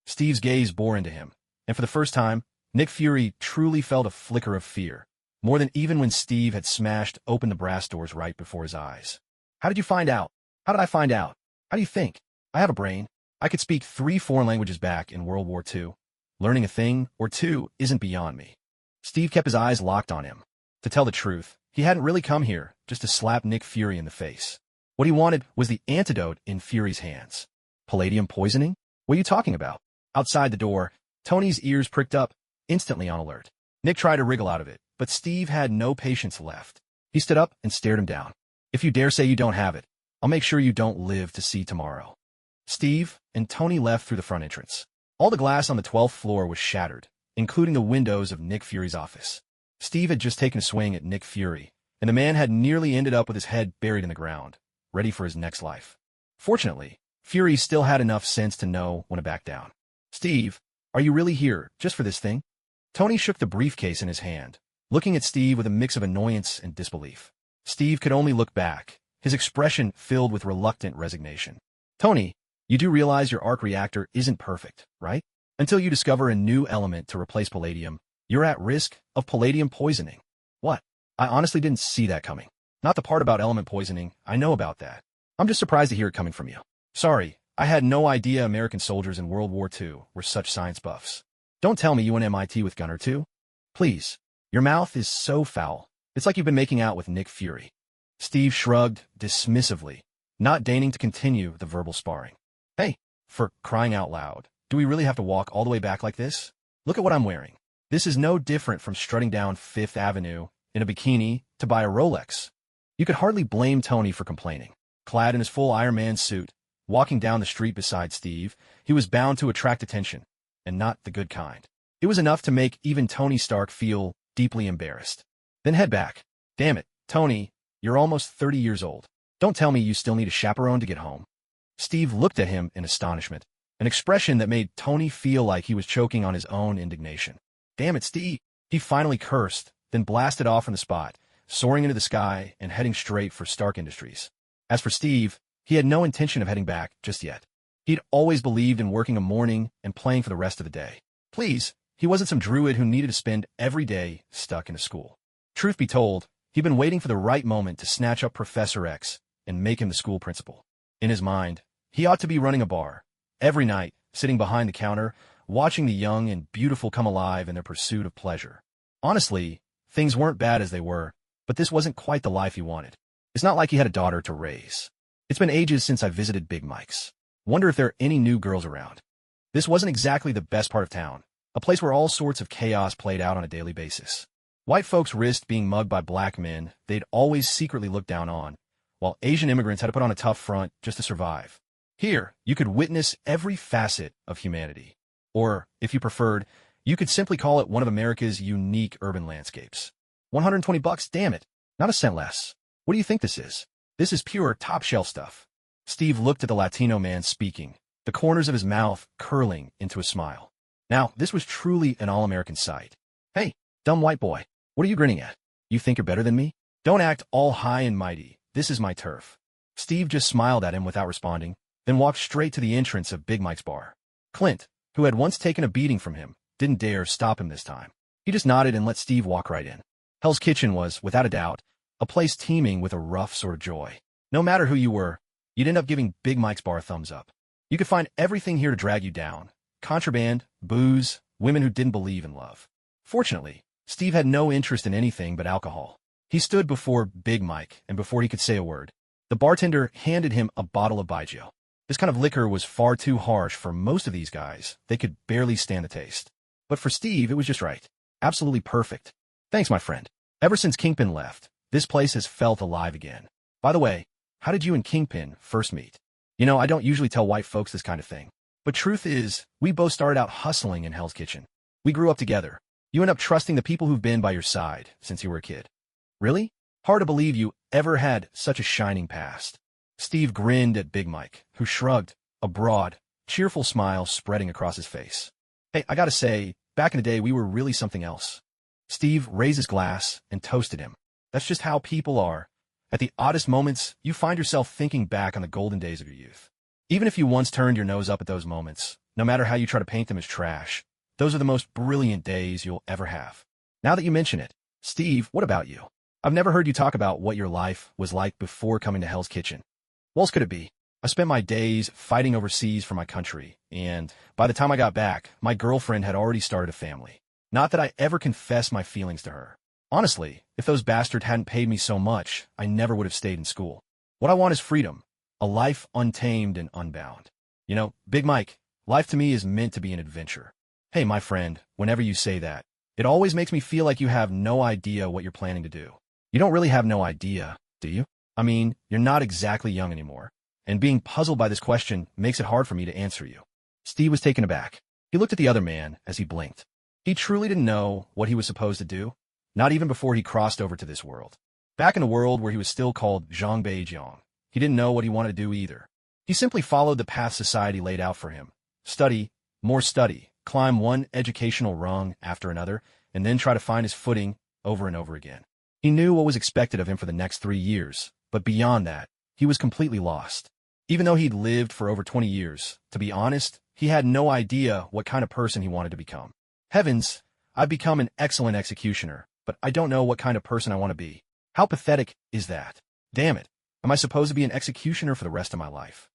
Steve's gaze bore into him, and for the first time, Nick Fury truly felt a flicker of fear, more than even when Steve had smashed open the brass doors right before his eyes. "How did you find out? How did I find out? How do you think? I have a brain. I could speak 3 foreign languages back in World War II. Learning a thing or two isn't beyond me." Steve kept his eyes locked on him. To tell the truth, he hadn't really come here just to slap Nick Fury in the face. What he wanted was the antidote in Fury's hands. "Palladium poisoning? What are you talking about?" Outside the door, Tony's ears pricked up, instantly on alert. Nick tried to wriggle out of it, but Steve had no patience left. He stood up and stared him down. "If you dare say you don't have it, I'll make sure you don't live to see tomorrow." Steve and Tony left through the front entrance. All the glass on the 12th floor was shattered, including the windows of Nick Fury's office. Steve had just taken a swing at Nick Fury, and the man had nearly ended up with his head buried in the ground, ready for his next life. Fortunately, Fury still had enough sense to know when to back down. "Steve, are you really here just for this thing?" Tony shook the briefcase in his hand, looking at Steve with a mix of annoyance and disbelief. Steve could only look back, his expression filled with reluctant resignation. "Tony, you do realize your arc reactor isn't perfect, right? Until you discover a new element to replace palladium, you're at risk of palladium poisoning." "What? I honestly didn't see that coming. Not the part about element poisoning, I know about that. I'm just surprised to hear it coming from you." Sorry, I had no idea American soldiers in World War II were such science buffs. Don't tell me you went MIT with Gunner too? Please. Your mouth is so foul. It's like you've been making out with Nick Fury. Steve shrugged dismissively, not deigning to continue the verbal sparring. Hey, for crying out loud, do we really have to walk all the way back like this? Look at what I'm wearing. This is no different from strutting down Fifth Avenue in a bikini to buy a Rolex. You could hardly blame Tony for complaining. Clad in his full Iron Man suit, walking down the street beside Steve, he was bound to attract attention, and not the good kind. It was enough to make even Tony Stark feel deeply embarrassed. Then head back. Damn it, Tony, you're almost 30 years old. Don't tell me you still need a chaperone to get home. Steve looked at him in astonishment, an expression that made Tony feel like he was choking on his own indignation. Damn it, Steve. He finally cursed, then blasted off from the spot, soaring into the sky and heading straight for Stark Industries. As for Steve, he had no intention of heading back just yet. He'd always believed in working a morning and playing for the rest of the day. Please, he wasn't some druid who needed to spend every day stuck in a school. Truth be told, he'd been waiting for the right moment to snatch up Professor X and make him the school principal. In his mind, he ought to be running a bar, every night, sitting behind the counter, watching the young and beautiful come alive in their pursuit of pleasure. Honestly, things weren't bad as they were, but this wasn't quite the life he wanted. It's not like he had a daughter to raise. It's been ages since I visited Big Mike's. Wonder if there are any new girls around. This wasn't exactly the best part of town, a place where all sorts of chaos played out on a daily basis. White folks risked being mugged by black men they'd always secretly looked down on, while Asian immigrants had to put on a tough front just to survive. Here, you could witness every facet of humanity. Or, if you preferred, you could simply call it one of America's unique urban landscapes. $120, damn it, not a cent less. What do you think this is? This is pure top-shelf stuff. Steve looked at the Latino man speaking, the corners of his mouth curling into a smile. Now, this was truly an all-American sight. Hey, dumb white boy, what are you grinning at? You think you're better than me? Don't act all high and mighty. This is my turf. Steve just smiled at him without responding, then walked straight to the entrance of Big Mike's bar. Clint, who had once taken a beating from him, didn't dare stop him this time. He just nodded and let Steve walk right in. Hell's Kitchen was, without a doubt, a place teeming with a rough sort of joy. No matter who you were, you'd end up giving Big Mike's bar a thumbs up. You could find everything here to drag you down. Contraband, booze, women who didn't believe in love. Fortunately, Steve had no interest in anything but alcohol. He stood before Big Mike, and before he could say a word, the bartender handed him a bottle of Baijiu. This kind of liquor was far too harsh for most of these guys. They could barely stand the taste. But for Steve, it was just right. Absolutely perfect. Thanks, my friend. Ever since Kingpin left, this place has felt alive again. By the way, how did you and Kingpin first meet? You know, I don't usually tell white folks this kind of thing. But truth is, we both started out hustling in Hell's Kitchen. We grew up together. You end up trusting the people who've been by your side since you were a kid. Really? Hard to believe you ever had such a shining past. Steve grinned at Big Mike, who shrugged, a broad, cheerful smile spreading across his face. Hey, I gotta say, back in the day, we were really something else. Steve raised his glass and toasted him. That's just how people are. At the oddest moments, you find yourself thinking back on the golden days of your youth. Even if you once turned your nose up at those moments, no matter how you try to paint them as trash, those are the most brilliant days you'll ever have. Now that you mention it, Steve, what about you? I've never heard you talk about what your life was like before coming to Hell's Kitchen. What else could it be? I spent my days fighting overseas for my country, and by the time I got back, my girlfriend had already started a family. Not that I ever confessed my feelings to her. Honestly, if those bastards hadn't paid me so much, I never would have stayed in school. What I want is freedom, a life untamed and unbound. You know, Big Mike, life to me is meant to be an adventure. Hey, my friend, whenever you say that, it always makes me feel like you have no idea what you're planning to do. You don't really have no idea, do you? I mean, you're not exactly young anymore, and being puzzled by this question makes it hard for me to answer you. Steve was taken aback. He looked at the other man as he blinked. He truly didn't know what he was supposed to do, not even before he crossed over to this world. Back in a world where he was still called Zhang Beijiang, he didn't know what he wanted to do either. He simply followed the path society laid out for him. Study, more study, climb one educational rung after another, and then try to find his footing over and over again. He knew what was expected of him for the next 3 years, but beyond that, he was completely lost. Even though he'd lived for over 20 years, to be honest, he had no idea what kind of person he wanted to become. Heavens, I've become an excellent executioner, but I don't know what kind of person I want to be. How pathetic is that? Damn it. Am I supposed to be an executioner for the rest of my life?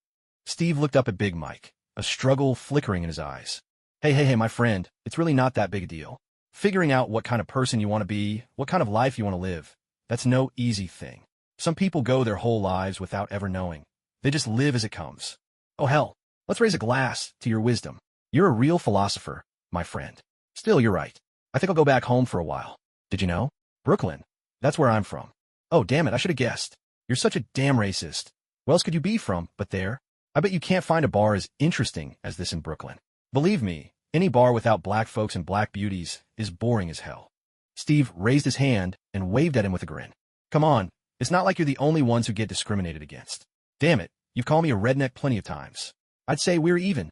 Steve looked up at Big Mike, a struggle flickering in his eyes. Hey, my friend, it's really not that big a deal. Figuring out what kind of person you want to be, what kind of life you want to live, that's no easy thing. Some people go their whole lives without ever knowing. They just live as it comes. Oh hell, let's raise a glass to your wisdom. You're a real philosopher, my friend. Still, you're right. I think I'll go back home for a while. Did you know? Brooklyn. That's where I'm from. Oh, damn it, I should have guessed. You're such a damn racist. Where else could you be from but there? I bet you can't find a bar as interesting as this in Brooklyn. Believe me, any bar without black folks and black beauties is boring as hell. Steve raised his hand and waved at him with a grin. Come on, it's not like you're the only ones who get discriminated against. Damn it, you've called me a redneck plenty of times. I'd say we're even.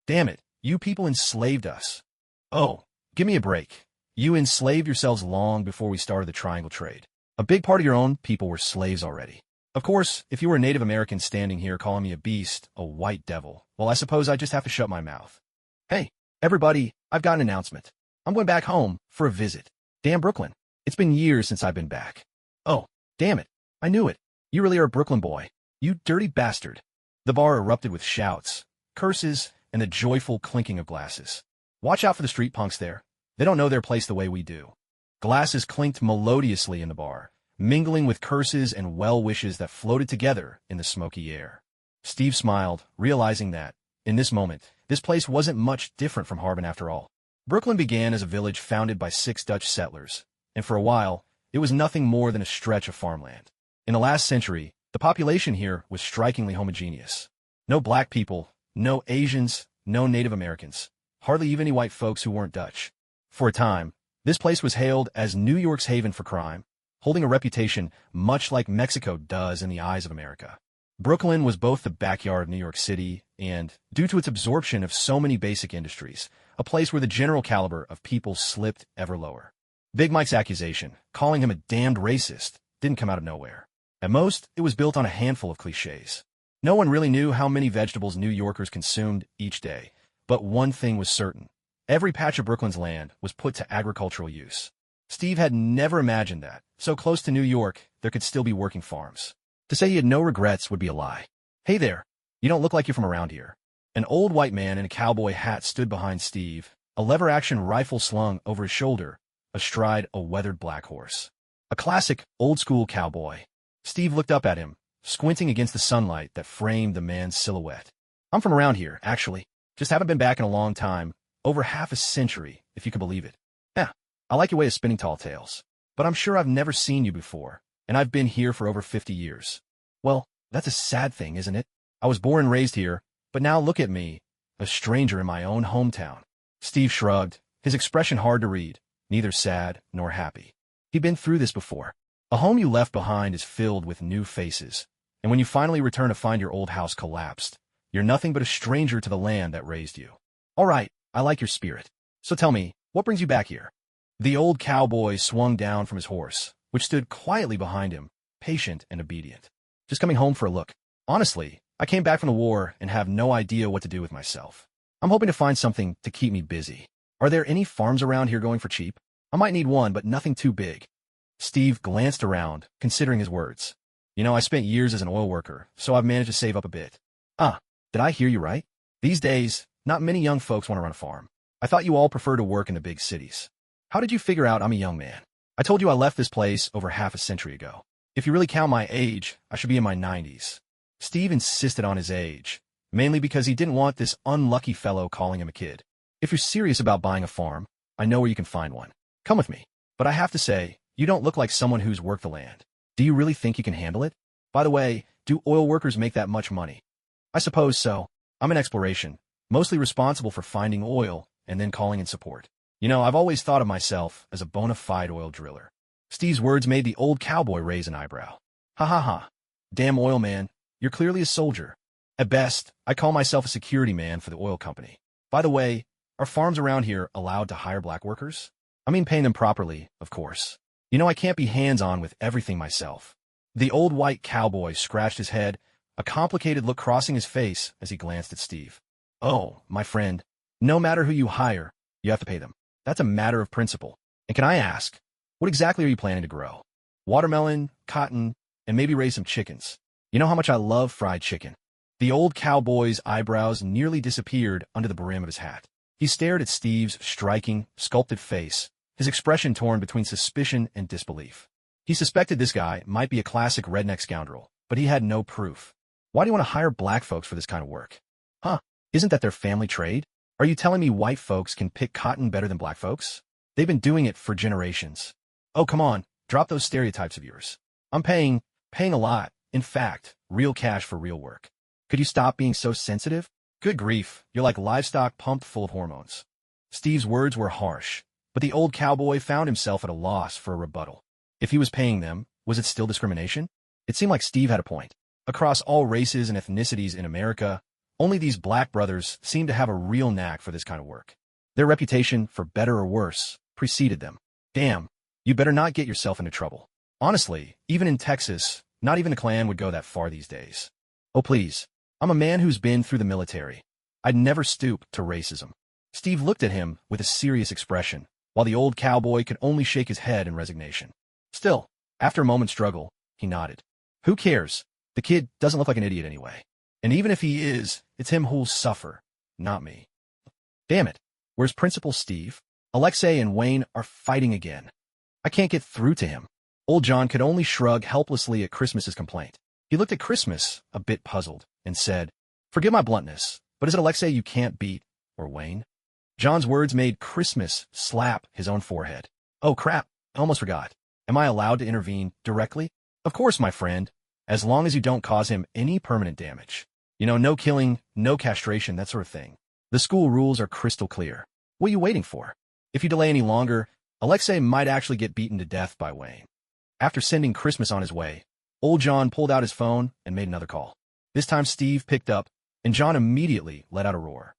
Damn it, you people enslaved us. Oh, give me a break. You enslaved yourselves long before we started the triangle trade. A big part of your own people were slaves already. Of course, if you were a Native American standing here calling me a beast, a white devil, well, I suppose I just have to shut my mouth. Hey, everybody, I've got an announcement. I'm going back home for a visit. Damn Brooklyn. It's been years since I've been back. Oh, damn it. I knew it. You really are a Brooklyn boy. You dirty bastard. The bar erupted with shouts, curses, and the joyful clinking of glasses. Watch out for the street punks there. They don't know their place the way we do. Glasses clinked melodiously in the bar, mingling with curses and well-wishes that floated together in the smoky air. Steve smiled, realizing that, in this moment, this place wasn't much different from Harbin after all. Brooklyn began as a village founded by 6 Dutch settlers, and for a while, it was nothing more than a stretch of farmland. In the last century, the population here was strikingly homogeneous. No black people, no Asians, no Native Americans, hardly even any white folks who weren't Dutch. For a time, this place was hailed as New York's haven for crime, holding a reputation much like Mexico does in the eyes of America. Brooklyn was both the backyard of New York City and, due to its absorption of so many basic industries, a place where the general caliber of people slipped ever lower. Big Mike's accusation, calling him a damned racist, didn't come out of nowhere. At most, it was built on a handful of cliches. No one really knew how many vegetables New Yorkers consumed each day, but one thing was certain. Every patch of Brooklyn's land was put to agricultural use. Steve had never imagined that, so close to New York, there could still be working farms. To say he had no regrets would be a lie. Hey there, you don't look like you're from around here. An old white man in a cowboy hat stood behind Steve, a lever-action rifle slung over his shoulder, astride a weathered black horse. A classic, old-school cowboy. Steve looked up at him, squinting against the sunlight that framed the man's silhouette. I'm from around here, actually. Just haven't been back in a long time. Over half a century, if you can believe it. Yeah, I like your way of spinning tall tales. But I'm sure I've never seen you before, and I've been here for over 50 years. Well, that's a sad thing, isn't it? I was born and raised here, but now look at me, a stranger in my own hometown. Steve shrugged, his expression hard to read, neither sad nor happy. He'd been through this before. A home you left behind is filled with new faces, and when you finally return to find your old house collapsed, you're nothing but a stranger to the land that raised you. All right, I like your spirit. So tell me, what brings you back here? The old cowboy swung down from his horse, which stood quietly behind him, patient and obedient. Just coming home for a look. Honestly, I came back from the war and have no idea what to do with myself. I'm hoping to find something to keep me busy. Are there any farms around here going for cheap? I might need one, but nothing too big. Steve glanced around, considering his words. You know, I spent years as an oil worker, so I've managed to save up a bit. Did I hear you right? These days, not many young folks want to run a farm. I thought you all prefer to work in the big cities. How did you figure out I'm a young man? I told you I left this place over half a century ago. If you really count my age, I should be in my 90s. Steve insisted on his age, mainly because he didn't want this unlucky fellow calling him a kid. If you're serious about buying a farm, I know where you can find one. Come with me. But I have to say, you don't look like someone who's worked the land. Do you really think you can handle it? By the way, do oil workers make that much money? I suppose so. I'm in exploration, mostly responsible for finding oil and then calling in support. You know, I've always thought of myself as a bona fide oil driller. Steve's words made the old cowboy raise an eyebrow. Ha ha ha. Damn oil man, you're clearly a soldier. At best, I call myself a security man for the oil company. By the way, are farms around here allowed to hire black workers? I mean paying them properly, of course. You know I can't be hands-on with everything myself. The old white cowboy scratched his head, a complicated look crossing his face as he glanced at Steve. Oh, my friend, no matter who you hire, you have to pay them. That's a matter of principle. And can I ask, what exactly are you planning to grow? Watermelon, cotton, and maybe raise some chickens. You know how much I love fried chicken. The old cowboy's eyebrows nearly disappeared under the brim of his hat. He stared at Steve's striking, sculpted face, his expression torn between suspicion and disbelief. He suspected this guy might be a classic redneck scoundrel, but he had no proof. Why do you want to hire black folks for this kind of work? Huh? Isn't that their family trade? Are you telling me white folks can pick cotton better than black folks? They've been doing it for generations. Oh, come on, drop those stereotypes of yours. I'm paying a lot. In fact, real cash for real work. Could you stop being so sensitive? Good grief, you're like livestock pumped full of hormones. Steve's words were harsh, but the old cowboy found himself at a loss for a rebuttal. If he was paying them, was it still discrimination? It seemed like Steve had a point. Across all races and ethnicities in America, only these black brothers seemed to have a real knack for this kind of work. Their reputation, for better or worse, preceded them. Damn, you better not get yourself into trouble. Honestly, even in Texas, not even a Klan would go that far these days. Oh please, I'm a man who's been through the military. I'd never stoop to racism. Steve looked at him with a serious expression, while the old cowboy could only shake his head in resignation. Still, after a moment's struggle, he nodded. Who cares? The kid doesn't look like an idiot anyway. And even if he is, it's him who'll suffer, not me. Damn it, where's Principal Steve? Alexei and Wayne are fighting again. I can't get through to him. Old John could only shrug helplessly at Christmas's complaint. He looked at Christmas, a bit puzzled, and said, Forgive my bluntness, but is it Alexei you can't beat, or Wayne? John's words made Christmas slap his own forehead. Oh crap, I almost forgot. Am I allowed to intervene directly? Of course, my friend, as long as you don't cause him any permanent damage. You know, no killing, no castration, that sort of thing. The school rules are crystal clear. What are you waiting for? If you delay any longer, Alexei might actually get beaten to death by Wayne. After sending Christmas on his way, old John pulled out his phone and made another call. This time Steve picked up, and John immediately let out a roar.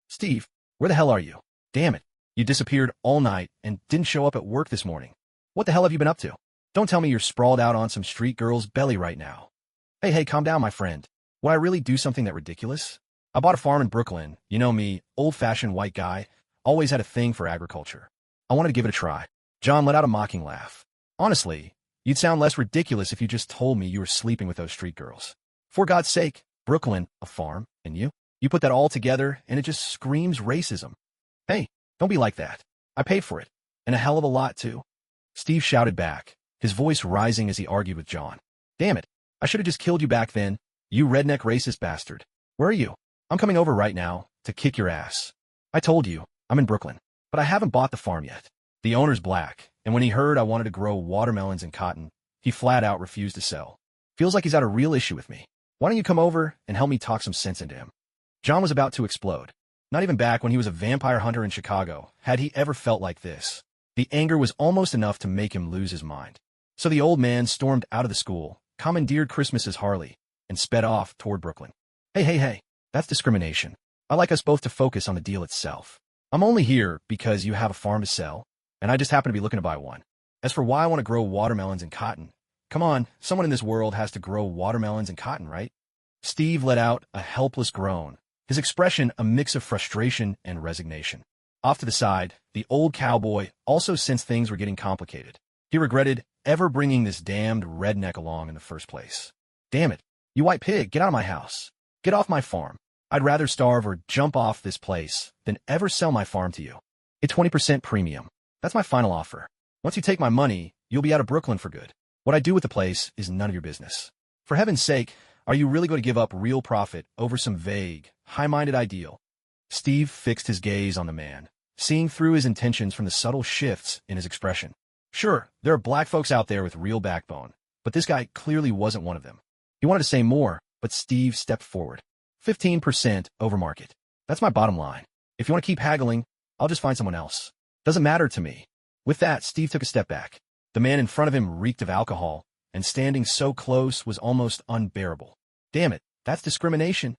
Steve, where the hell are you? Damn it, you disappeared all night and didn't show up at work this morning. What the hell have you been up to? Don't tell me you're sprawled out on some street girl's belly right now. Hey, calm down, my friend. Would I really do something that ridiculous? I bought a farm in Brooklyn. You know me, old-fashioned white guy, always had a thing for agriculture. I wanted to give it a try. John let out a mocking laugh. Honestly, you'd sound less ridiculous if you just told me you were sleeping with those street girls. For God's sake, Brooklyn, a farm, and you? You put that all together, and it just screams racism. Hey, don't be like that. I paid for it, and a hell of a lot, too. Steve shouted back, his voice rising as he argued with John. Damn it, I should have just killed you back then, you redneck racist bastard. Where are you? I'm coming over right now to kick your ass. I told you, I'm in Brooklyn, but I haven't bought the farm yet. The owner's black, and when he heard I wanted to grow watermelons and cotton, he flat out refused to sell. Feels like he's got a real issue with me. Why don't you come over and help me talk some sense into him? John was about to explode. Not even back when he was a vampire hunter in Chicago had he ever felt like this. The anger was almost enough to make him lose his mind. So the old man stormed out of the school, commandeered Christmas's Harley, and sped off toward Brooklyn. Hey, that's discrimination. I like us both to focus on the deal itself. I'm only here because you have a farm to sell, and I just happen to be looking to buy one. As for why I want to grow watermelons and cotton, come on, someone in this world has to grow watermelons and cotton, right? Steve let out a helpless groan, his expression a mix of frustration and resignation. Off to the side, the old cowboy also sensed things were getting complicated. He regretted ever bringing this damned redneck along in the first place. Damn it, you white pig, get out of my house. Get off my farm. I'd rather starve or jump off this place than ever sell my farm to you. It's 20% premium. That's my final offer. Once you take my money, you'll be out of Brooklyn for good. What I do with the place is none of your business. For heaven's sake, are you really going to give up real profit over some vague, high-minded ideal? Steve fixed his gaze on the man, seeing through his intentions from the subtle shifts in his expression. Sure, there are black folks out there with real backbone, but this guy clearly wasn't one of them. He wanted to say more, but Steve stepped forward. 15% over market. That's my bottom line. If you want to keep haggling, I'll just find someone else. Doesn't matter to me. With that, Steve took a step back. The man in front of him reeked of alcohol, and standing so close was almost unbearable. Damn it, that's discrimination.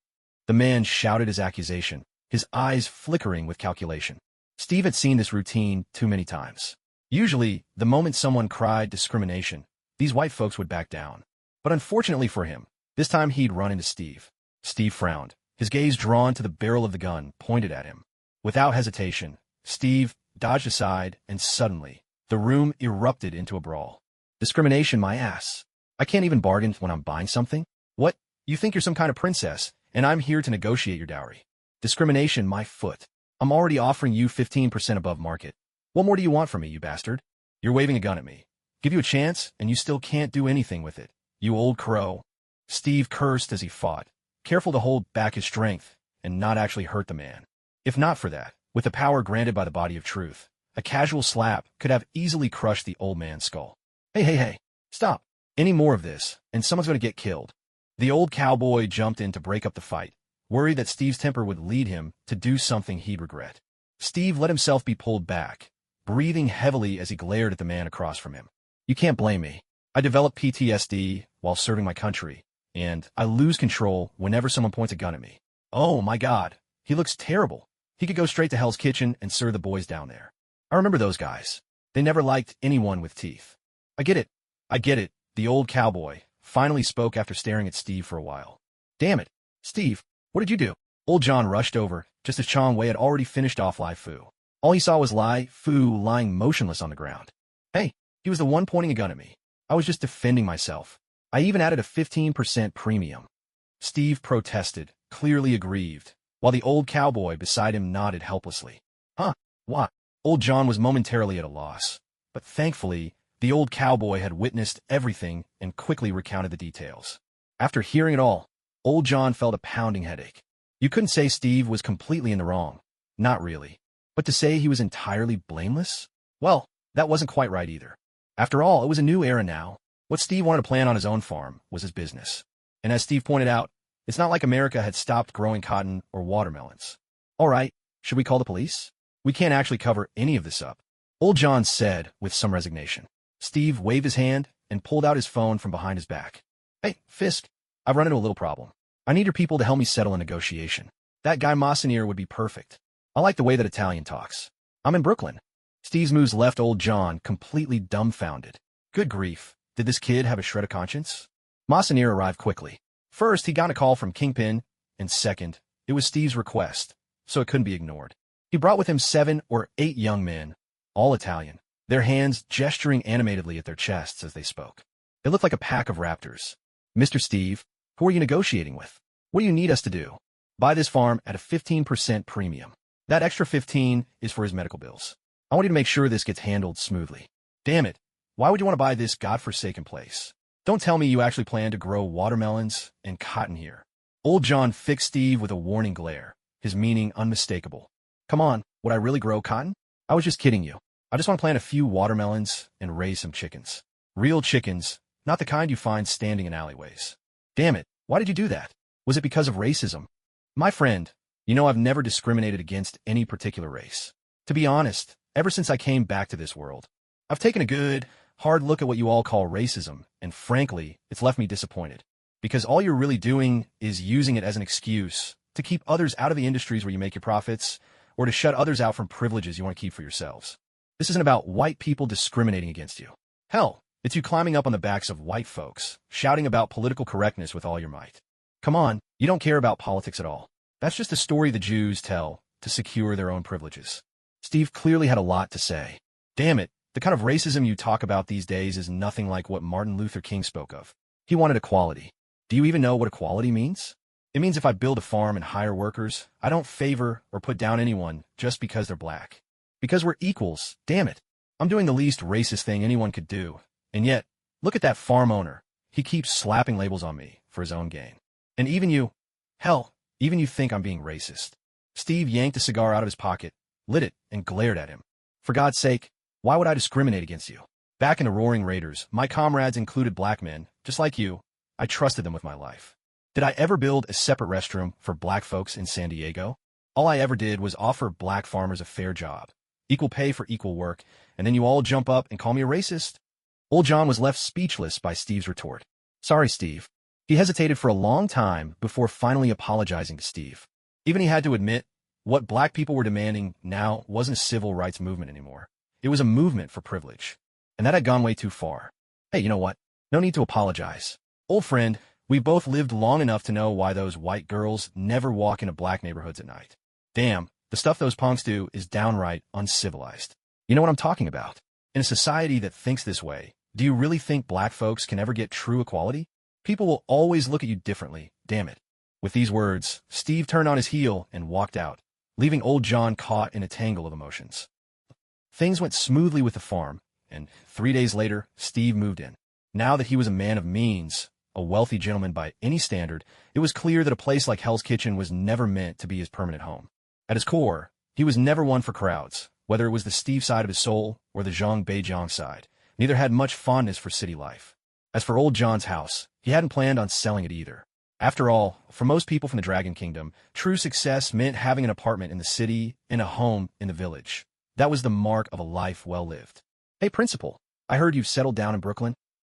The man shouted his accusation, his eyes flickering with calculation. Steve had seen this routine too many times. Usually, the moment someone cried discrimination, these white folks would back down. But unfortunately for him, this time he'd run into Steve. Steve frowned, his gaze drawn to the barrel of the gun pointed at him. Without hesitation, Steve dodged aside, and suddenly, the room erupted into a brawl. Discrimination, my ass. I can't even bargain when I'm buying something? What? You think you're some kind of princess, and I'm here to negotiate your dowry. Discrimination, my foot. I'm already offering you 15% above market. What more do you want from me, you bastard? You're waving a gun at me. Give you a chance, and you still can't do anything with it. You old crow. Steve cursed as he fought, careful to hold back his strength and not actually hurt the man. If not for that, with the power granted by the body of truth, a casual slap could have easily crushed the old man's skull. Hey, stop. Any more of this, and someone's going to get killed. The old cowboy jumped in to break up the fight, worried that Steve's temper would lead him to do something he'd regret. Steve let himself be pulled back, breathing heavily as he glared at the man across from him. You can't blame me. I developed PTSD while serving my country, and I lose control whenever someone points a gun at me. Oh my God, he looks terrible. He could go straight to Hell's Kitchen and serve the boys down there. I remember those guys. They never liked anyone with teeth. I get it, the old cowboy finally spoke after staring at Steve for a while. Damn it, Steve, what did you do? Old John rushed over, just as Chong Wei had already finished off Lai Fu. All he saw was Lai Fu lying motionless on the ground. Hey, he was the one pointing a gun at me. I was just defending myself. I even added a 15% premium. Steve protested, clearly aggrieved, while the old cowboy beside him nodded helplessly. Huh, what? Old John was momentarily at a loss, but thankfully, the old cowboy had witnessed everything and quickly recounted the details. After hearing it all, old John felt a pounding headache. You couldn't say Steve was completely in the wrong. Not really. But to say he was entirely blameless? Well, that wasn't quite right either. After all, it was a new era now. What Steve wanted to plant on his own farm was his business. And as Steve pointed out, it's not like America had stopped growing cotton or watermelons. All right, should we call the police? We can't actually cover any of this up. Old John said with some resignation. Steve waved his hand and pulled out his phone from behind his back. Hey, Fisk, I've run into a little problem. I need your people to help me settle a negotiation. That guy Massanier would be perfect. I like the way that Italian talks. I'm in Brooklyn. Steve's moves left old John completely dumbfounded. Good grief, did this kid have a shred of conscience? Massanier arrived quickly. First, he got a call from Kingpin, and second, it was Steve's request, so it couldn't be ignored. He brought with him 7 or 8 young men, all Italian, their hands gesturing animatedly at their chests as they spoke. They looked like a pack of raptors. Mr. Steve, who are you negotiating with? What do you need us to do? Buy this farm at a 15% premium. That extra 15 is for his medical bills. I want you to make sure this gets handled smoothly. Damn it, why would you want to buy this godforsaken place? Don't tell me you actually plan to grow watermelons and cotton here. Old John fixed Steve with a warning glare, his meaning unmistakable. Come on, would I really grow cotton? I was just kidding you. I just want to plant a few watermelons and raise some chickens. Real chickens, not the kind you find standing in alleyways. Damn it, why did you do that? Was it because of racism? My friend, you know I've never discriminated against any particular race. To be honest, ever since I came back to this world, I've taken a good, hard look at what you all call racism, and frankly, it's left me disappointed. Because all you're really doing is using it as an excuse to keep others out of the industries where you make your profits, or to shut others out from privileges you want to keep for yourselves. This isn't about white people discriminating against you. Hell, it's you climbing up on the backs of white folks, shouting about political correctness with all your might. Come on, you don't care about politics at all. That's just a story the Jews tell to secure their own privileges. Steve clearly had a lot to say. Damn it, the kind of racism you talk about these days is nothing like what Martin Luther King spoke of. He wanted equality. Do you even know what equality means? It means if I build a farm and hire workers, I don't favor or put down anyone just because they're black. Because we're equals, damn it. I'm doing the least racist thing anyone could do. And yet, look at that farm owner. He keeps slapping labels on me for his own gain. And even you, hell, even you think I'm being racist. Steve yanked a cigar out of his pocket, lit it, and glared at him. For God's sake, why would I discriminate against you? Back in the Roaring Raiders, my comrades included black men, just like you. I trusted them with my life. Did I ever build a separate restroom for black folks in San Diego? All I ever did was offer black farmers a fair job, equal pay for equal work, and then you all jump up and call me a racist? Old John was left speechless by Steve's retort. Sorry, Steve. He hesitated for a long time before finally apologizing to Steve. Even he had to admit, what black people were demanding now wasn't a civil rights movement anymore. It was a movement for privilege. And that had gone way too far. Hey, you know what? No need to apologize. Old friend, we've both lived long enough to know why those white girls never walk into black neighborhoods at night. Damn, the stuff those punks do is downright uncivilized. You know what I'm talking about? In a society that thinks this way, do you really think black folks can ever get true equality? People will always look at you differently, damn it. With these words, Steve turned on his heel and walked out, leaving old John caught in a tangle of emotions. Things went smoothly with the farm, and 3 days later, Steve moved in. Now that he was a man of means, a wealthy gentleman by any standard, it was clear that a place like Hell's Kitchen was never meant to be his permanent home. At his core, he was never one for crowds, whether it was the Steve side of his soul or the Zhang Beijiang side. Neither had much fondness for city life. As for old John's house, he hadn't planned on selling it either. After all, for most people from the Dragon Kingdom, true success meant having an apartment in the city and a home in the village. That was the mark of a life well lived. Hey, Principal, I heard you've settled down in Brooklyn.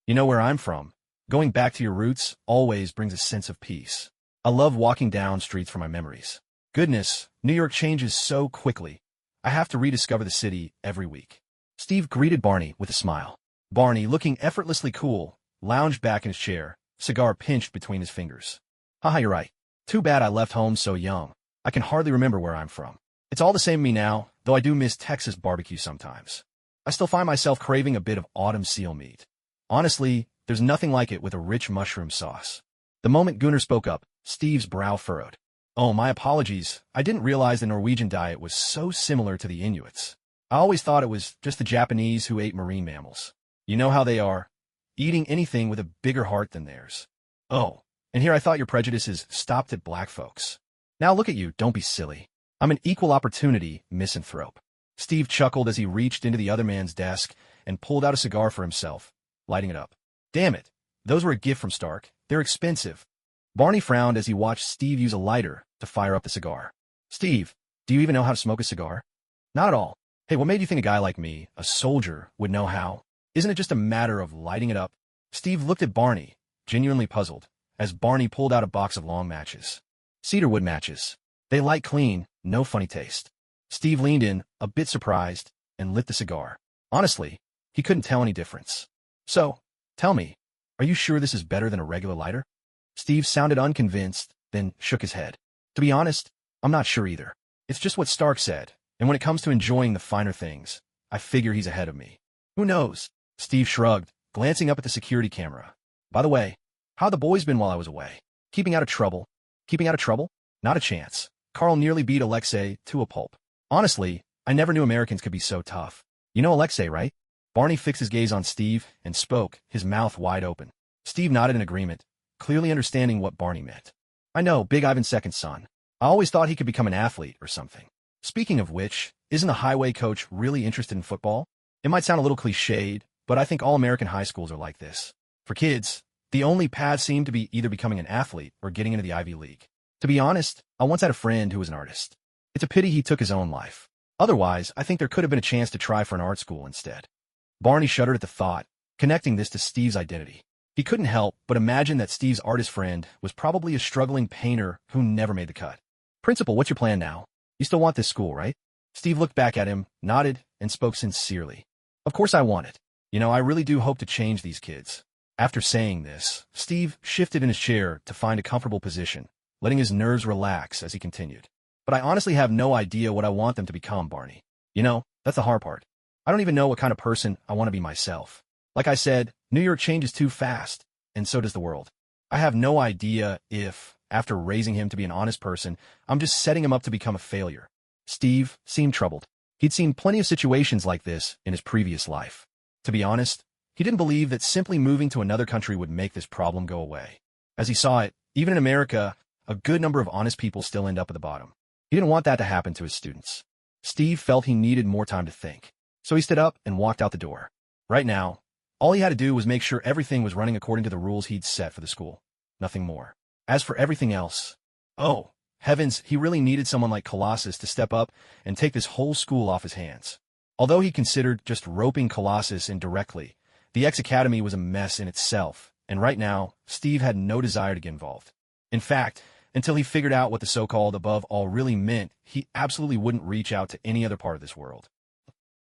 You know where I'm from. Going back to your roots always brings a sense of peace. I love walking down streets for my memories. Goodness, New York changes so quickly. I have to rediscover the city every week. Steve greeted Barney with a smile. Barney, looking effortlessly cool, lounged back in his chair, cigar pinched between his fingers. Haha, you're right. Too bad I left home so young. I can hardly remember where I'm from. It's all the same to me now, though I do miss Texas barbecue sometimes. I still find myself craving a bit of autumn seal meat. Honestly, there's nothing like it with a rich mushroom sauce. The moment Gunnar spoke up, Steve's brow furrowed. Oh, my apologies. I didn't realize the Norwegian diet was so similar to the Inuits. I always thought it was just the Japanese who ate marine mammals. You know how they are, eating anything with a bigger heart than theirs. Oh, and here I thought your prejudices stopped at black folks. Now look at you, don't be silly. I'm an equal opportunity misanthrope. Steve chuckled as he reached into the other man's desk and pulled out a cigar for himself, lighting it up. Damn it, those were a gift from Stark. They're expensive. Barney frowned as he watched Steve use a lighter to fire up the cigar. Steve, do you even know how to smoke a cigar? Not at all. Hey, what made you think a guy like me, a soldier, would know how? Isn't it just a matter of lighting it up? Steve looked at Barney, genuinely puzzled, as Barney pulled out a box of long matches. Cedarwood matches. They light clean, no funny taste. Steve leaned in, a bit surprised, and lit the cigar. Honestly, he couldn't tell any difference. So, tell me, are you sure this is better than a regular lighter? Steve sounded unconvinced, then shook his head. To be honest, I'm not sure either. It's just what Stark said, and when it comes to enjoying the finer things, I figure he's ahead of me. Who knows? Steve shrugged, glancing up at the security camera. By the way, how the boys been while I was away? Keeping out of trouble? Keeping out of trouble? Not a chance. Carl nearly beat Alexei to a pulp. Honestly, I never knew Americans could be so tough. You know Alexei, right? Barney fixed his gaze on Steve and spoke, his mouth wide open. Steve nodded in agreement, clearly understanding what Barney meant. I know, Big Ivan's second son. I always thought he could become an athlete or something. Speaking of which, isn't a highway coach really interested in football? It might sound a little cliched, but I think all American high schools are like this. For kids, the only path seemed to be either becoming an athlete or getting into the Ivy League. To be honest, I once had a friend who was an artist. It's a pity he took his own life. Otherwise, I think there could have been a chance to try for an art school instead. Barney shuddered at the thought, connecting this to Steve's identity. He couldn't help but imagine that Steve's artist friend was probably a struggling painter who never made the cut. Principal, what's your plan now? You still want this school, right? Steve looked back at him, nodded, and spoke sincerely. Of course I want it. You know, I really do hope to change these kids. After saying this, Steve shifted in his chair to find a comfortable position, letting his nerves relax as he continued. But I honestly have no idea what I want them to become, Barney. You know, that's the hard part. I don't even know what kind of person I want to be myself. Like I said, New York changes too fast, and so does the world. I have no idea if, after raising him to be an honest person, I'm just setting him up to become a failure. Steve seemed troubled. He'd seen plenty of situations like this in his previous life. To be honest, he didn't believe that simply moving to another country would make this problem go away. As he saw it, even in America, a good number of honest people still end up at the bottom. He didn't want that to happen to his students. Steve felt he needed more time to think, so he stood up and walked out the door. Right now, all he had to do was make sure everything was running according to the rules he'd set for the school. Nothing more. As for everything else, oh, heavens, he really needed someone like Colossus to step up and take this whole school off his hands. Although he considered just roping Colossus in directly, the X-Academy was a mess in itself, and right now, Steve had no desire to get involved. In fact, until he figured out what the so-called above all really meant, he absolutely wouldn't reach out to any other part of this world.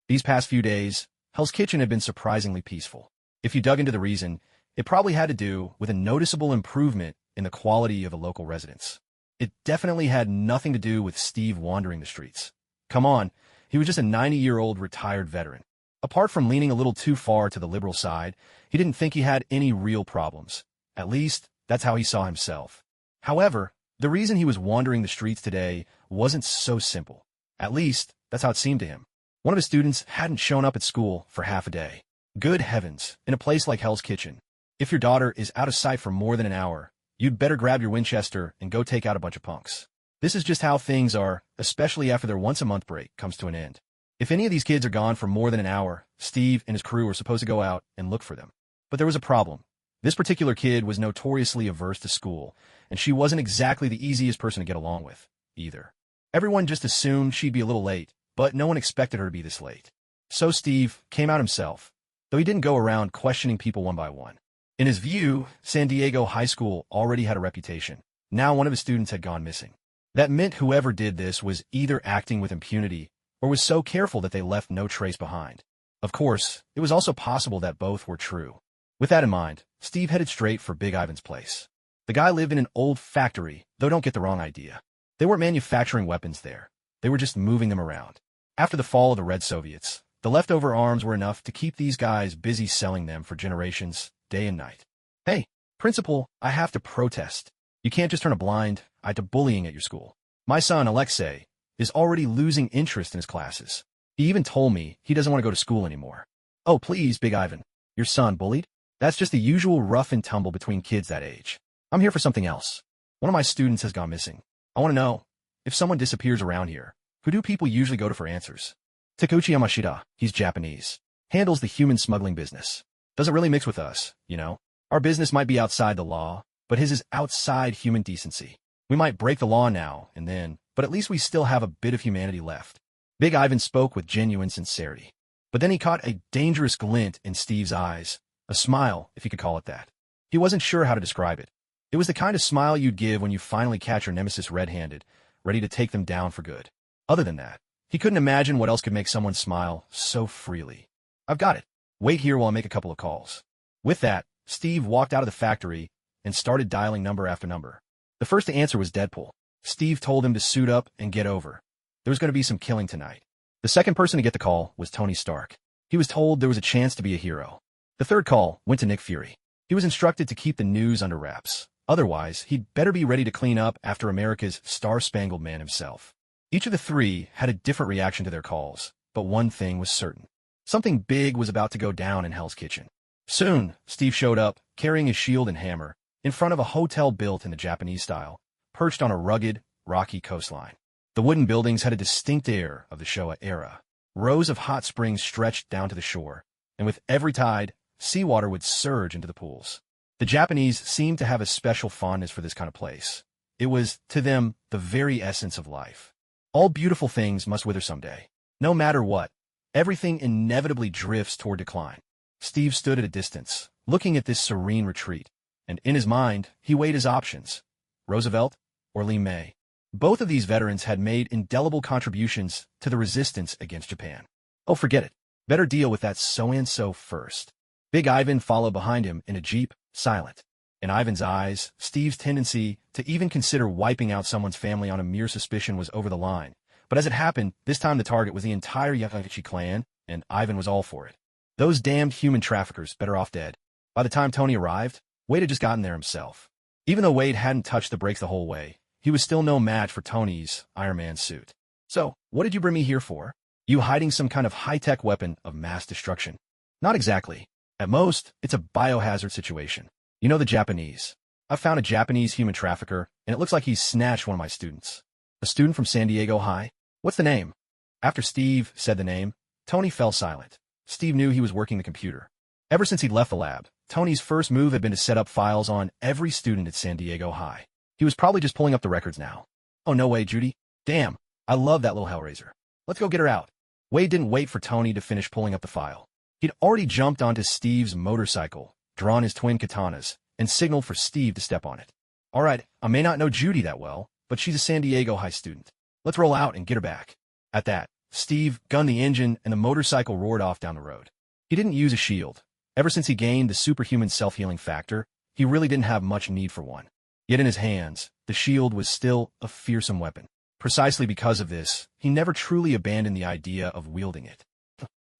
These past few days, Hell's Kitchen had been surprisingly peaceful. If you dug into the reason, it probably had to do with a noticeable improvement in the quality of the local residents. It definitely had nothing to do with Steve wandering the streets. Come on, he was just a 90-year-old retired veteran. Apart from leaning a little too far to the liberal side, he didn't think he had any real problems. At least, that's how he saw himself. However, the reason he was wandering the streets today wasn't so simple. At least, that's how it seemed to him. One of his students hadn't shown up at school for half a day. Good heavens, in a place like Hell's Kitchen. If your daughter is out of sight for more than an hour, you'd better grab your Winchester and go take out a bunch of punks. This is just how things are, especially after their once-a-month break comes to an end. If any of these kids are gone for more than an hour, Steve and his crew were supposed to go out and look for them. But there was a problem. This particular kid was notoriously averse to school, and she wasn't exactly the easiest person to get along with, either. Everyone just assumed she'd be a little late, but no one expected her to be this late. So Steve came out himself, though he didn't go around questioning people one by one. In his view, San Diego High School already had a reputation. Now one of his students had gone missing. That meant whoever did this was either acting with impunity or was so careful that they left no trace behind. Of course, it was also possible that both were true. With that in mind, Steve headed straight for Big Ivan's place. The guy lived in an old factory, though don't get the wrong idea. They weren't manufacturing weapons there. They were just moving them around. After the fall of the Red Soviets, the leftover arms were enough to keep these guys busy selling them for generations, day and night. Hey, principal, I have to protest. You can't just turn a blind eye to bullying at your school. My son, Alexei, is already losing interest in his classes. He even told me he doesn't want to go to school anymore. Oh, please, Big Ivan. Your son bullied? That's just the usual rough and tumble between kids that age. I'm here for something else. One of my students has gone missing. I want to know, if someone disappears around here, who do people usually go to for answers? Takuchi Yamashita, he's Japanese. Handles the human smuggling business. Doesn't really mix with us, you know. Our business might be outside the law, but his is outside human decency. We might break the law now and then, but at least we still have a bit of humanity left. Big Ivan spoke with genuine sincerity. But then he caught a dangerous glint in Steve's eyes, a smile, if you could call it that. He wasn't sure how to describe it. It was the kind of smile you'd give when you finally catch your nemesis red-handed, ready to take them down for good. Other than that, he couldn't imagine what else could make someone smile so freely. I've got it. Wait here while I make a couple of calls. With that, Steve walked out of the factory and started dialing number after number. The first to answer was Deadpool. Steve told him to suit up and get over. There was going to be some killing tonight. The second person to get the call was Tony Stark. He was told there was a chance to be a hero. The third call went to Nick Fury. He was instructed to keep the news under wraps. Otherwise, he'd better be ready to clean up after America's Star-Spangled Man himself. Each of the three had a different reaction to their calls, but one thing was certain. Something big was about to go down in Hell's Kitchen. Soon, Steve showed up, carrying his shield and hammer, in front of a hotel built in the Japanese style, perched on a rugged, rocky coastline. The wooden buildings had a distinct air of the Showa era. Rows of hot springs stretched down to the shore, and with every tide, seawater would surge into the pools. The Japanese seemed to have a special fondness for this kind of place. It was, to them, the very essence of life. All beautiful things must wither someday. No matter what, everything inevitably drifts toward decline. Steve stood at a distance, looking at this serene retreat, and in his mind, he weighed his options. Roosevelt or Lee May. Both of these veterans had made indelible contributions to the resistance against Japan. Oh, forget it. Better deal with that so-and-so first. Big Ivan followed behind him in a jeep, silent. In Ivan's eyes, Steve's tendency to even consider wiping out someone's family on a mere suspicion was over the line. But as it happened, this time the target was the entire Yamaguchi clan, and Ivan was all for it. Those damned human traffickers, better off dead. By the time Tony arrived, Wade had just gotten there himself. Even though Wade hadn't touched the brakes the whole way, he was still no match for Tony's Iron Man suit. So, what did you bring me here for? You hiding some kind of high-tech weapon of mass destruction? Not exactly. At most, it's a biohazard situation. You know the Japanese. I found a Japanese human trafficker, and it looks like he's snatched one of my students. A student from San Diego High? What's the name? After Steve said the name, Tony fell silent. Steve knew he was working the computer. Ever since he'd left the lab, Tony's first move had been to set up files on every student at San Diego High. He was probably just pulling up the records now. Oh, no way, Judy. Damn, I love that little Hellraiser. Let's go get her out. Wade didn't wait for Tony to finish pulling up the file. He'd already jumped onto Steve's motorcycle, drawn his twin katanas, and signaled for Steve to step on it. All right, I may not know Judy that well, but she's a San Diego High student. Let's roll out and get her back. At that, Steve gunned the engine and the motorcycle roared off down the road. He didn't use a shield. Ever since he gained the superhuman self-healing factor, he really didn't have much need for one. Yet in his hands, the shield was still a fearsome weapon. Precisely because of this, he never truly abandoned the idea of wielding it.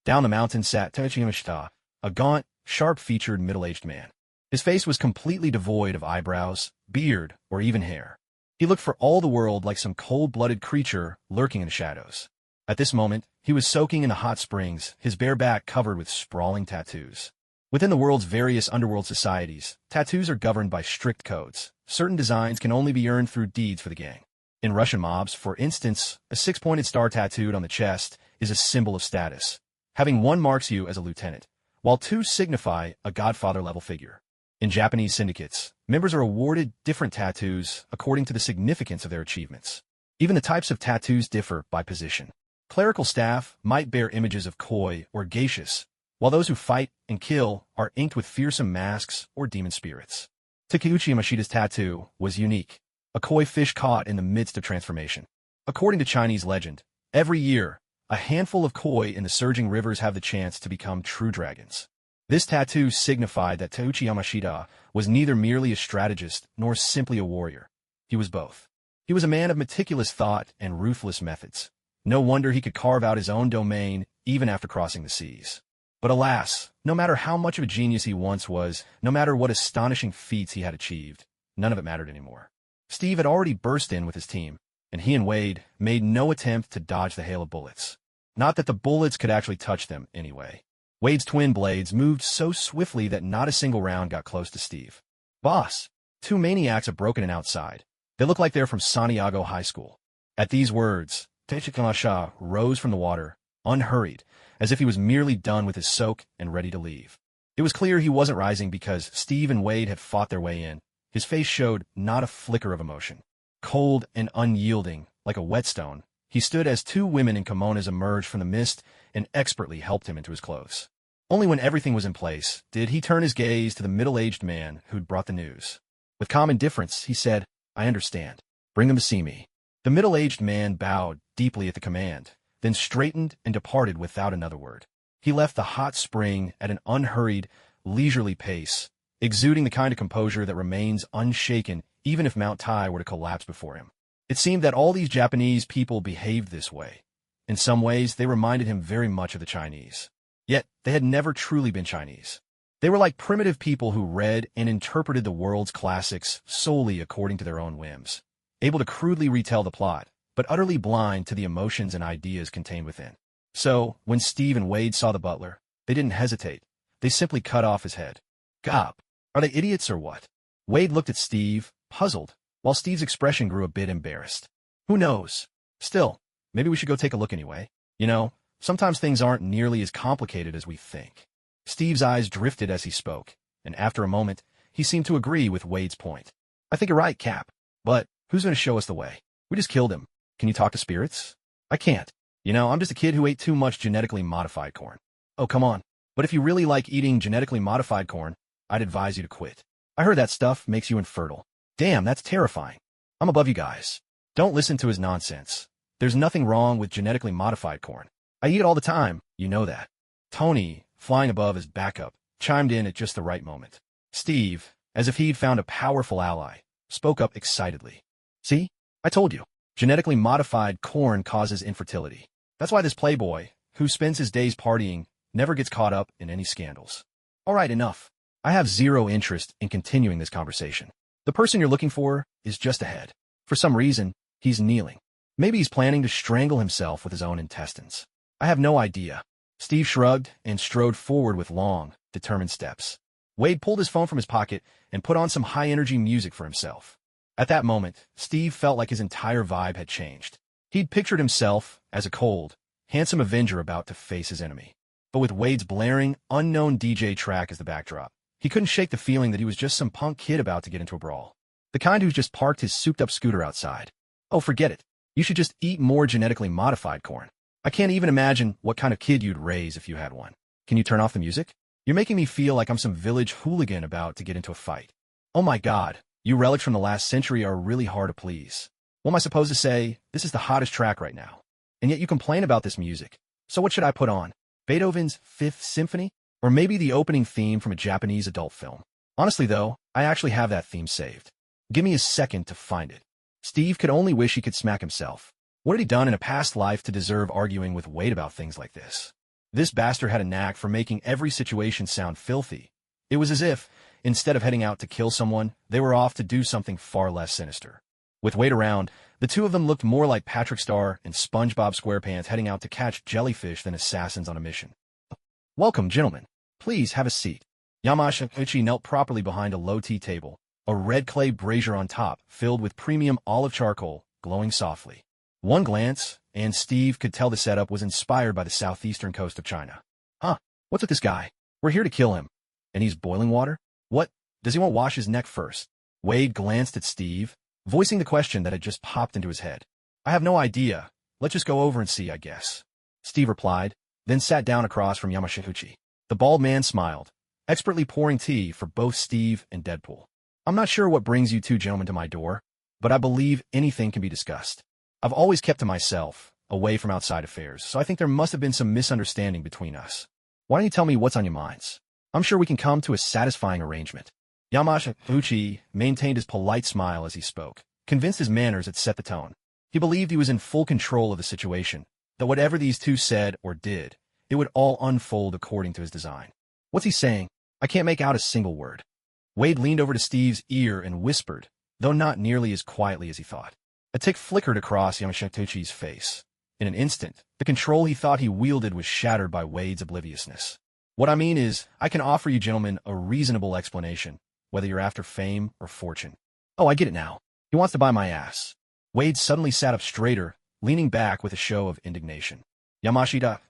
Down the mountain sat Takeshi Yamashita, a gaunt, sharp-featured middle-aged man. His face was completely devoid of eyebrows, beard, or even hair. He looked for all the world like some cold-blooded creature lurking in the shadows. At this moment, he was soaking in the hot springs, his bare back covered with sprawling tattoos. Within the world's various underworld societies, tattoos are governed by strict codes. Certain designs can only be earned through deeds for the gang. In Russian mobs, for instance, a six-pointed star tattooed on the chest is a symbol of status. Having one marks you as a lieutenant, while two signify a godfather-level figure. In Japanese syndicates, members are awarded different tattoos according to the significance of their achievements. Even the types of tattoos differ by position. Clerical staff might bear images of koi or geishas, while those who fight and kill are inked with fearsome masks or demon spirits. Takeuchi Yamashida's tattoo was unique, a koi fish caught in the midst of transformation. According to Chinese legend, every year, a handful of koi in the surging rivers have the chance to become true dragons. This tattoo signified that Takeuchi Yamashita was neither merely a strategist nor simply a warrior. He was both. He was a man of meticulous thought and ruthless methods. No wonder he could carve out his own domain even after crossing the seas. But alas, no matter how much of a genius he once was, no matter what astonishing feats he had achieved, none of it mattered anymore. Steve had already burst in with his team, and he and Wade made no attempt to dodge the hail of bullets. Not that the bullets could actually touch them anyway. Wade's twin blades moved so swiftly that not a single round got close to Steve. Boss, two maniacs have broken in outside. They look like they're from Santiago High School. At these words, Teichikamasha rose from the water, unhurried, as if he was merely done with his soak and ready to leave. It was clear he wasn't rising because Steve and Wade had fought their way in. His face showed not a flicker of emotion. Cold and unyielding, like a whetstone, he stood as two women in kimonos emerged from the mist and expertly helped him into his clothes. Only when everything was in place did he turn his gaze to the middle-aged man who'd brought the news. With calm indifference, he said, "I understand. Bring them to see me." The middle-aged man bowed deeply at the command, then straightened and departed without another word. He left the hot spring at an unhurried, leisurely pace, exuding the kind of composure that remains unshaken even if Mount Tai were to collapse before him. It seemed that all these Japanese people behaved this way. In some ways, they reminded him very much of the Chinese. Yet, they had never truly been Chinese. They were like primitive people who read and interpreted the world's classics solely according to their own whims, able to crudely retell the plot, but utterly blind to the emotions and ideas contained within. So, when Steve and Wade saw the butler, they didn't hesitate. They simply cut off his head. God, are they idiots or what? Wade looked at Steve, puzzled, while Steve's expression grew a bit embarrassed. Who knows? Still, maybe we should go take a look anyway. You know, sometimes things aren't nearly as complicated as we think. Steve's eyes drifted as he spoke, and after a moment, he seemed to agree with Wade's point. I think you're right, Cap. But who's going to show us the way? We just killed him. Can you talk to spirits? I can't. You know, I'm just a kid who ate too much genetically modified corn. Oh, come on. But if you really like eating genetically modified corn, I'd advise you to quit. I heard that stuff makes you infertile. Damn, that's terrifying. I'm above you guys. Don't listen to his nonsense. There's nothing wrong with genetically modified corn. I eat it all the time, you know that. Tony, flying above as backup, chimed in at just the right moment. Steve, as if he'd found a powerful ally, spoke up excitedly. See? I told you. Genetically modified corn causes infertility. That's why this playboy, who spends his days partying, never gets caught up in any scandals. All right, enough. I have zero interest in continuing this conversation. The person you're looking for is just ahead. For some reason, he's kneeling. Maybe he's planning to strangle himself with his own intestines. I have no idea. Steve shrugged and strode forward with long, determined steps. Wade pulled his phone from his pocket and put on some high-energy music for himself. At that moment, Steve felt like his entire vibe had changed. He'd pictured himself as a cold, handsome Avenger about to face his enemy. But with Wade's blaring, unknown DJ track as the backdrop, he couldn't shake the feeling that he was just some punk kid about to get into a brawl. The kind who's just parked his souped-up scooter outside. Oh, forget it. You should just eat more genetically modified corn. I can't even imagine what kind of kid you'd raise if you had one. Can you turn off the music? You're making me feel like I'm some village hooligan about to get into a fight. Oh my God, you relics from the last century are really hard to please. What am I supposed to say? This is the hottest track right now. And yet you complain about this music. So what should I put on? Beethoven's Fifth Symphony? Or maybe the opening theme from a Japanese adult film? Honestly though, I actually have that theme saved. Give me a second to find it. Steve could only wish he could smack himself. What had he done in a past life to deserve arguing with Wade about things like this? This bastard had a knack for making every situation sound filthy. It was as if, Instead of heading out to kill someone, they were off to do something far less sinister. With Wade around, the two of them looked more like Patrick Star and SpongeBob SquarePants heading out to catch jellyfish than assassins on a mission. "Welcome, gentlemen. Please have a seat." Yamashita knelt properly behind a low tea table, a red clay brazier on top, filled with premium olive charcoal, glowing softly. One glance, and Steve could tell the setup was inspired by the southeastern coast of China. "Huh, what's with this guy? We're here to kill him. And he's boiling water? What? Does he want to wash his neck first?" Wade glanced at Steve, voicing the question that had just popped into his head. "I have no idea. Let's just go over and see, I guess," Steve replied, then sat down across from Yamashita. The bald man smiled, expertly pouring tea for both Steve and Deadpool. "I'm not sure what brings you two gentlemen to my door, but I believe anything can be discussed. I've always kept to myself, away from outside affairs, so I think there must have been some misunderstanding between us. Why don't you tell me what's on your minds? I'm sure we can come to a satisfying arrangement." Yamashita maintained his polite smile as he spoke, convinced his manners had set the tone. He believed he was in full control of the situation, that whatever these two said or did, it would all unfold according to his design. "What's he saying? I can't make out a single word." Wade leaned over to Steve's ear and whispered, though not nearly as quietly as he thought. A tick flickered across Yamashita's face. In an instant, the control he thought he wielded was shattered by Wade's obliviousness. "What I mean is, I can offer you gentlemen a reasonable explanation, whether you're after fame or fortune." "Oh, I get it now. He wants to buy my ass." Wade suddenly sat up straighter, leaning back with a show of indignation. Yamashita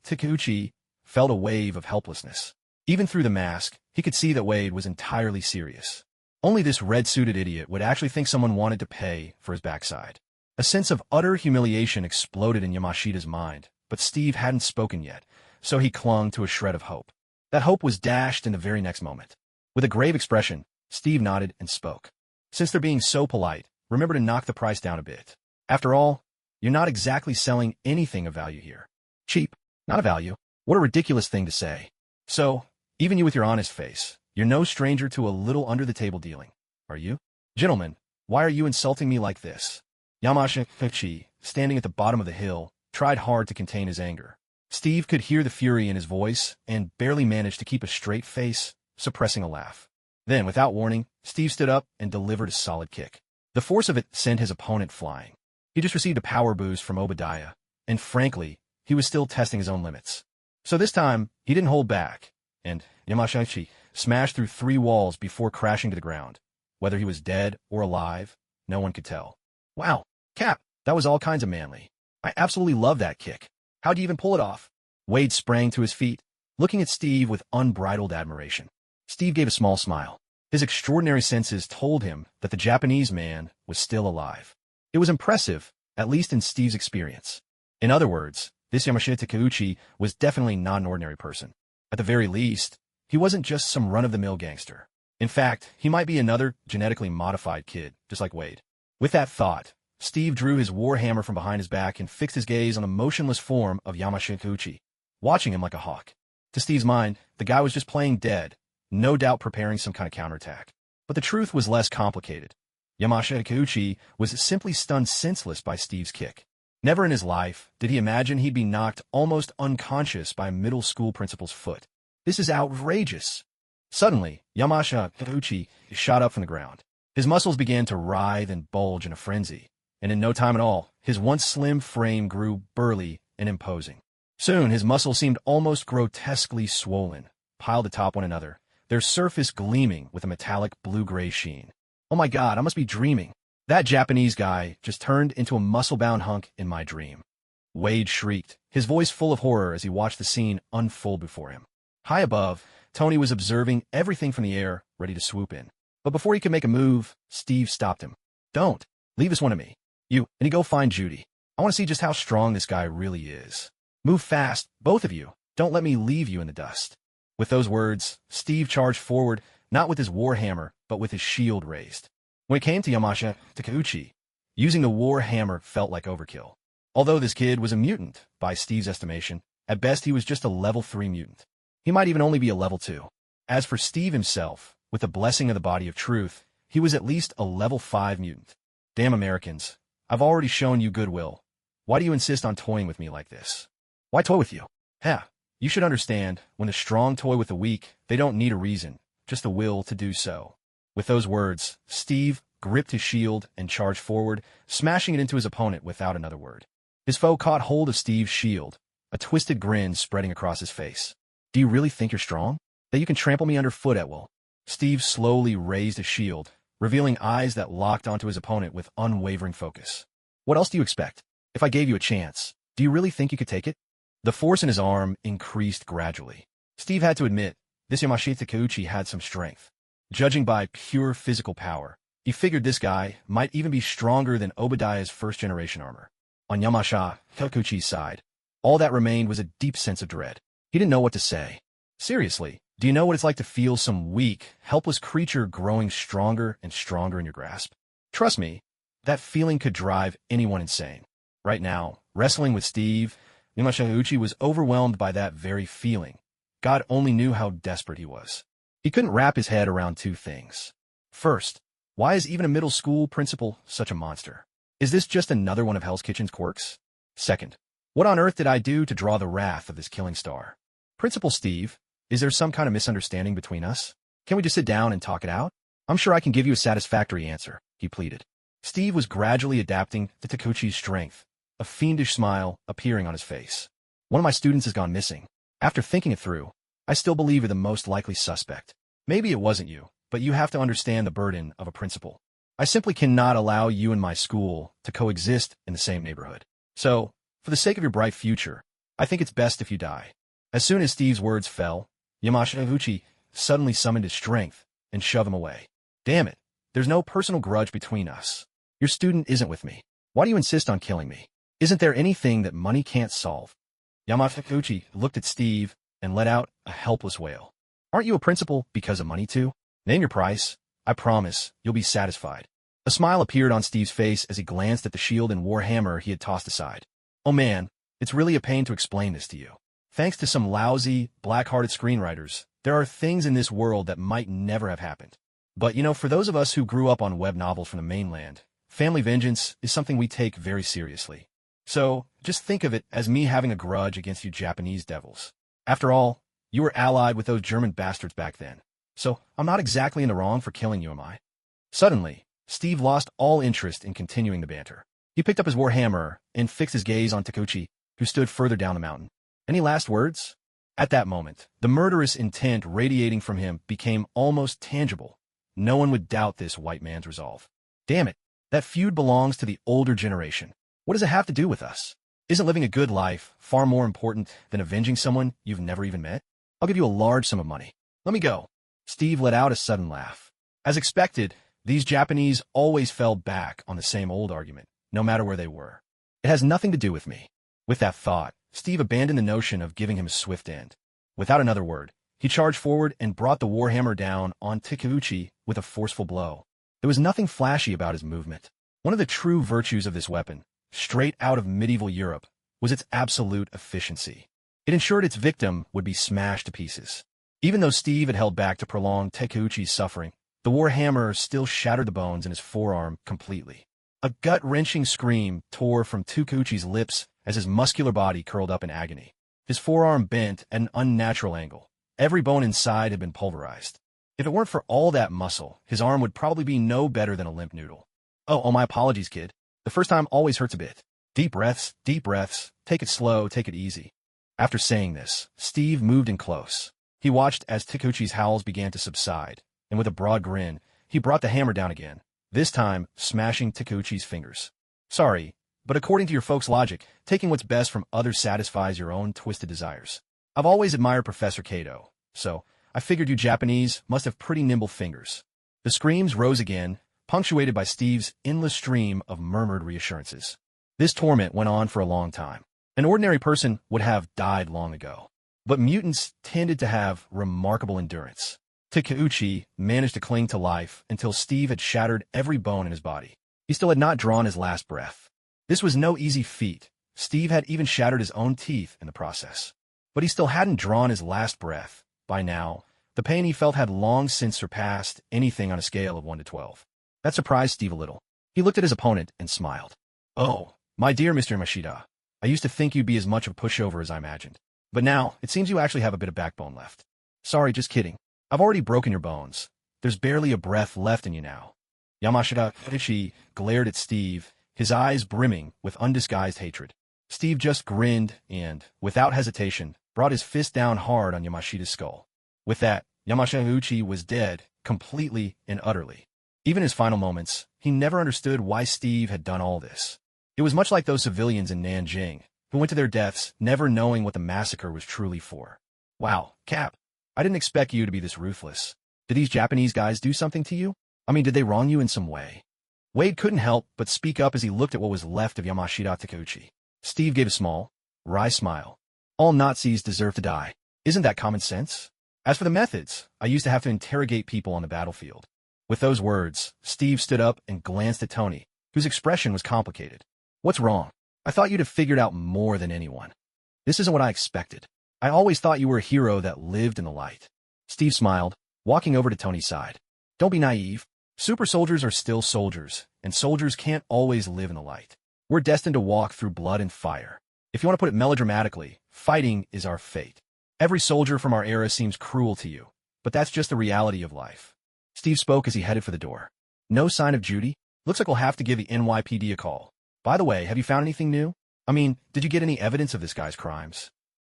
felt a wave of helplessness. Even through the mask, he could see that Wade was entirely serious. Only this red-suited idiot would actually think someone wanted to pay for his backside. A sense of utter humiliation exploded in Yamashita's mind, but Steve hadn't spoken yet, so he clung to a shred of hope. That hope was dashed in the very next moment. With a grave expression, Steve nodded and spoke. "Since they're being so polite, remember to knock the price down a bit. After all, you're not exactly selling anything of value here. Cheap, not of value. What a ridiculous thing to say. So, even you with your honest face, you're no stranger to a little under-the-table dealing, are you? Gentlemen, why are you insulting me like this?" Yamashita, standing at the bottom of the hill, tried hard to contain his anger. Steve could hear the fury in his voice and barely managed to keep a straight face, suppressing a laugh. Then, without warning, Steve stood up and delivered a solid kick. The force of it sent his opponent flying. He just received a power boost from Obadiah, and frankly, he was still testing his own limits. So this time, he didn't hold back, and Yamashita smashed through 3 walls before crashing to the ground. Whether he was dead or alive, no one could tell. "Wow, Cap, that was all kinds of manly. I absolutely love that kick. How'd you even pull it off?" Wade sprang to his feet, looking at Steve with unbridled admiration. Steve gave a small smile. His extraordinary senses told him that the Japanese man was still alive. It was impressive, at least in Steve's experience. In other words, this Yamashita was definitely not an ordinary person. At the very least, he wasn't just some run-of-the-mill gangster. In fact, he might be another genetically modified kid, just like Wade. With that thought, Steve drew his war hammer from behind his back and fixed his gaze on the motionless form of Yamashita, watching him like a hawk. To Steve's mind, the guy was just playing dead, no doubt preparing some kind of counterattack. But the truth was less complicated. Yamashita was simply stunned senseless by Steve's kick. Never in his life did he imagine he'd be knocked almost unconscious by a middle school principal's foot. "This is outrageous." Suddenly, Yamashita shot up from the ground. His muscles began to writhe and bulge in a frenzy, and in no time at all, his once slim frame grew burly and imposing. Soon, his muscles seemed almost grotesquely swollen, piled atop one another, their surface gleaming with a metallic blue-gray sheen. "Oh my God, I must be dreaming. That Japanese guy just turned into a muscle-bound hunk in my dream." Wade shrieked, his voice full of horror as he watched the scene unfold before him. High above, Tony was observing everything from the air, ready to swoop in. But before he could make a move, Steve stopped him. "Don't. Leave this one to me. You, and you go find Judy. I want to see just how strong this guy really is. Move fast, both of you. Don't let me leave you in the dust." With those words, Steve charged forward, not with his war hammer, but with his shield raised. When it came to Yamashita, using the war hammer felt like overkill. Although this kid was a mutant, by Steve's estimation, at best he was just a level 3 mutant. He might even only be a level 2. As for Steve himself, with the blessing of the body of truth, he was at least a level 5 mutant. "Damn Americans, I've already shown you goodwill. Why do you insist on toying with me like this?" "Why toy with you?" "Yeah, you should understand, when the strong toy with the weak, they don't need a reason. just the will to do so. With those words, Steve gripped his shield and charged forward, smashing it into his opponent without another word. His foe caught hold of Steve's shield, a twisted grin spreading across his face. Do you really think you're strong? That you can trample me underfoot at will? Steve slowly raised his shield, revealing eyes that locked onto his opponent with unwavering focus. What else do you expect? If I gave you a chance, do you really think you could take it? The force in his arm increased gradually. Steve had to admit, this Yamashita Takeuchi had some strength. Judging by pure physical power, he figured this guy might even be stronger than Obadiah's first-generation armor. On Yamashita Takeuchi's side, all that remained was a deep sense of dread. He didn't know what to say. Seriously, do you know what it's like to feel some weak, helpless creature growing stronger and stronger in your grasp? Trust me, that feeling could drive anyone insane. Right now, wrestling with Steve, Yamashita was overwhelmed by that very feeling. God only knew how desperate he was. He couldn't wrap his head around two things. First, why is even a middle school principal such a monster? Is this just another one of Hell's Kitchen's quirks? Second, what on earth did I do to draw the wrath of this killing star? Principal Steve, is there some kind of misunderstanding between us? Can we just sit down and talk it out? I'm sure I can give you a satisfactory answer, he pleaded. Steve was gradually adapting to Takeuchi's strength, a fiendish smile appearing on his face. One of my students has gone missing. After thinking it through, I still believe you're the most likely suspect. Maybe it wasn't you, but you have to understand the burden of a principal. I simply cannot allow you and my school to coexist in the same neighborhood. So, for the sake of your bright future, I think it's best if you die. As soon as Steve's words fell, Yamashita suddenly summoned his strength and shoved him away. Damn it, there's no personal grudge between us. Your student isn't with me. Why do you insist on killing me? Isn't there anything that money can't solve? Yamashita looked at Steve and let out a helpless wail. Aren't you a principal because of money too? Name your price. I promise you'll be satisfied. A smile appeared on Steve's face as he glanced at the shield and warhammer he had tossed aside. Oh man, it's really a pain to explain this to you. Thanks to some lousy, black-hearted screenwriters, there are things in this world that might never have happened. But you know, for those of us who grew up on web novels from the mainland, family vengeance is something we take very seriously. So, just think of it as me having a grudge against you Japanese devils. After all, you were allied with those German bastards back then. So, I'm not exactly in the wrong for killing you, am I? Suddenly, Steve lost all interest in continuing the banter. He picked up his warhammer and fixed his gaze on Takeuchi, who stood further down the mountain. Any last words? At that moment, the murderous intent radiating from him became almost tangible. No one would doubt this white man's resolve. Damn it, that feud belongs to the older generation. What does it have to do with us? Isn't living a good life far more important than avenging someone you've never even met? I'll give you a large sum of money. Let me go. Steve let out a sudden laugh. As expected, these Japanese always fell back on the same old argument, no matter where they were. It has nothing to do with me. With that thought, Steve abandoned the notion of giving him a swift end. Without another word, he charged forward and brought the warhammer down on Takeuchi with a forceful blow. There was nothing flashy about his movement. One of the true virtues of this weapon, straight out of medieval Europe, was its absolute efficiency. It ensured its victim would be smashed to pieces. Even though Steve had held back to prolong Takeuchi's suffering, the warhammer still shattered the bones in his forearm completely. A gut-wrenching scream tore from Takeuchi's lips as his muscular body curled up in agony. His forearm bent at an unnatural angle. Every bone inside had been pulverized. If it weren't for all that muscle, his arm would probably be no better than a limp noodle. Oh, my apologies, kid. The first time always hurts a bit. Deep breaths, take it slow, take it easy. After saying this, Steve moved in close. He watched as Takeuchi's howls began to subside, and with a broad grin, he brought the hammer down again, this time smashing Takeuchi's fingers. Sorry, but according to your folks' logic, taking what's best from others satisfies your own twisted desires. I've always admired Professor Kato, so I figured you Japanese must have pretty nimble fingers. The screams rose again, punctuated by Steve's endless stream of murmured reassurances. This torment went on for a long time. An ordinary person would have died long ago, but mutants tended to have remarkable endurance. Takeuchi managed to cling to life until Steve had shattered every bone in his body. He still had not drawn his last breath. This was no easy feat. Steve had even shattered his own teeth in the process. But he still hadn't drawn his last breath. By now, the pain he felt had long since surpassed anything on a scale of 1 to 12. That surprised Steve a little. He looked at his opponent and smiled. Oh, my dear Mr. Yamashita, I used to think you'd be as much of a pushover as I imagined. But now, it seems you actually have a bit of backbone left. Sorry, just kidding. I've already broken your bones. There's barely a breath left in you now. Yamashita Ichi glared at Steve, his eyes brimming with undisguised hatred. Steve just grinned and, without hesitation, brought his fist down hard on Yamashita's skull. With that, Yamashita Uchi was dead, completely and utterly. Even his final moments, he never understood why Steve had done all this. It was much like those civilians in Nanjing, who went to their deaths never knowing what the massacre was truly for. Wow, Cap, I didn't expect you to be this ruthless. Did these Japanese guys do something to you? I mean, did they wrong you in some way? Wade couldn't help but speak up as he looked at what was left of Yamashita Takeuchi. Steve gave a small, wry smile. All Nazis deserve to die. Isn't that common sense? As for the methods, I used to have to interrogate people on the battlefield. With those words, Steve stood up and glanced at Tony, whose expression was complicated. What's wrong? I thought you'd have figured out more than anyone. This isn't what I expected. I always thought you were a hero that lived in the light. Steve smiled, walking over to Tony's side. Don't be naive. Super soldiers are still soldiers, and soldiers can't always live in the light. We're destined to walk through blood and fire. If you want to put it melodramatically, fighting is our fate. Every soldier from our era seems cruel to you, but that's just the reality of life. Steve spoke as he headed for the door. No sign of Judy? Looks like we'll have to give the NYPD a call. By the way, have you found anything new? I mean, did you get any evidence of this guy's crimes?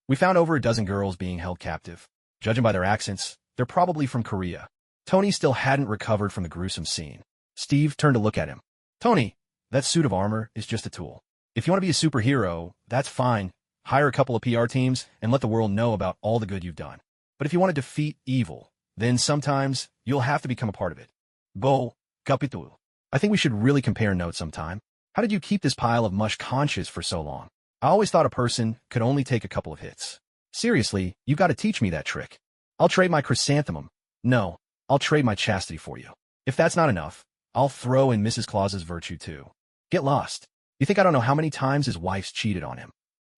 We found over a dozen girls being held captive. Judging by their accents, they're probably from Korea. Tony still hadn't recovered from the gruesome scene. Steve turned to look at him. Tony, that suit of armor is just a tool. If you want to be a superhero, that's fine. Hire a couple of PR teams and let the world know about all the good you've done. But if you want to defeat evil, then sometimes you'll have to become a part of it. Go, Capitul. I think we should really compare notes sometime. How did you keep this pile of mush conscious for so long? I always thought a person could only take a couple of hits. Seriously, you've got to teach me that trick. I'll trade my chrysanthemum. No, I'll trade my chastity for you. If that's not enough, I'll throw in Mrs. Claus's virtue too. Get lost. You think I don't know how many times his wife's cheated on him?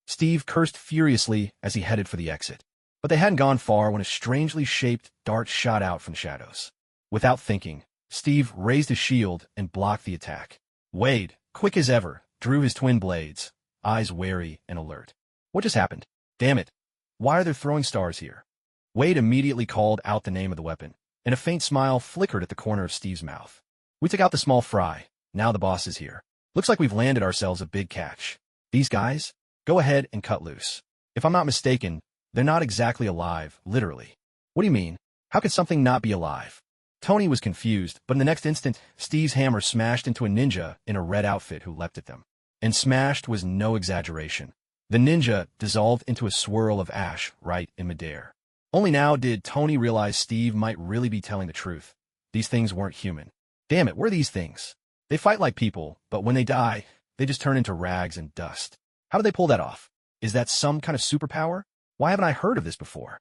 Steve cursed furiously as he headed for the exit. But they hadn't gone far when a strangely shaped dart shot out from the shadows. Without thinking, Steve raised his shield and blocked the attack. Wade, quick as ever, drew his twin blades, eyes wary and alert. What just happened? Damn it. Why are there throwing stars here? Wade immediately called out the name of the weapon, and a faint smile flickered at the corner of Steve's mouth. We took out the small fry. Now the boss is here. Looks like we've landed ourselves a big catch. These guys? Go ahead and cut loose. If I'm not mistaken, they're not exactly alive, literally. What do you mean? How could something not be alive? Tony was confused, but in the next instant, Steve's hammer smashed into a ninja in a red outfit who leapt at them. And smashed was no exaggeration. The ninja dissolved into a swirl of ash right in midair. Only now did Tony realize Steve might really be telling the truth. These things weren't human. Damn it, what are these things? They fight like people, but when they die, they just turn into rags and dust. How do they pull that off? Is that some kind of superpower? Why haven't I heard of this before?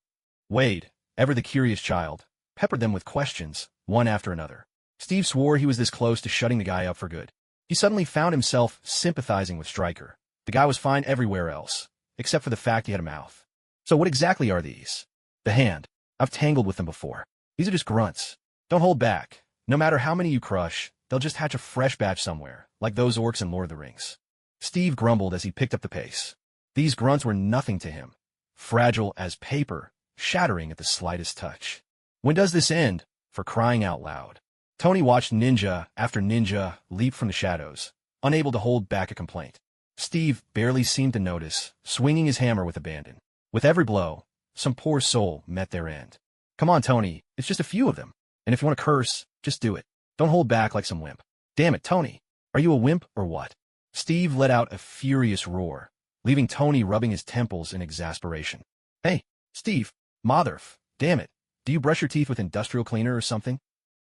Wade, ever the curious child, peppered them with questions, one after another. Steve swore he was this close to shutting the guy up for good. He suddenly found himself sympathizing with Stryker. The guy was fine everywhere else, except for the fact he had a mouth. So what exactly are these? The hand. I've tangled with them before. These are just grunts. Don't hold back. No matter how many you crush, they'll just hatch a fresh batch somewhere, like those orcs in Lord of the Rings. Steve grumbled as he picked up the pace. These grunts were nothing to him. Fragile as paper, shattering at the slightest touch. When does this end? For crying out loud. Tony watched ninja after ninja leap from the shadows, unable to hold back a complaint. Steve barely seemed to notice, swinging his hammer with abandon. With every blow, some poor soul met their end. Come on, Tony, it's just a few of them. And if you want to curse, just do it. Don't hold back like some wimp. Damn it, Tony. Are you a wimp or what? Steve let out a furious roar, leaving Tony rubbing his temples in exasperation. Hey, Steve, damn it. Do you brush your teeth with industrial cleaner or something?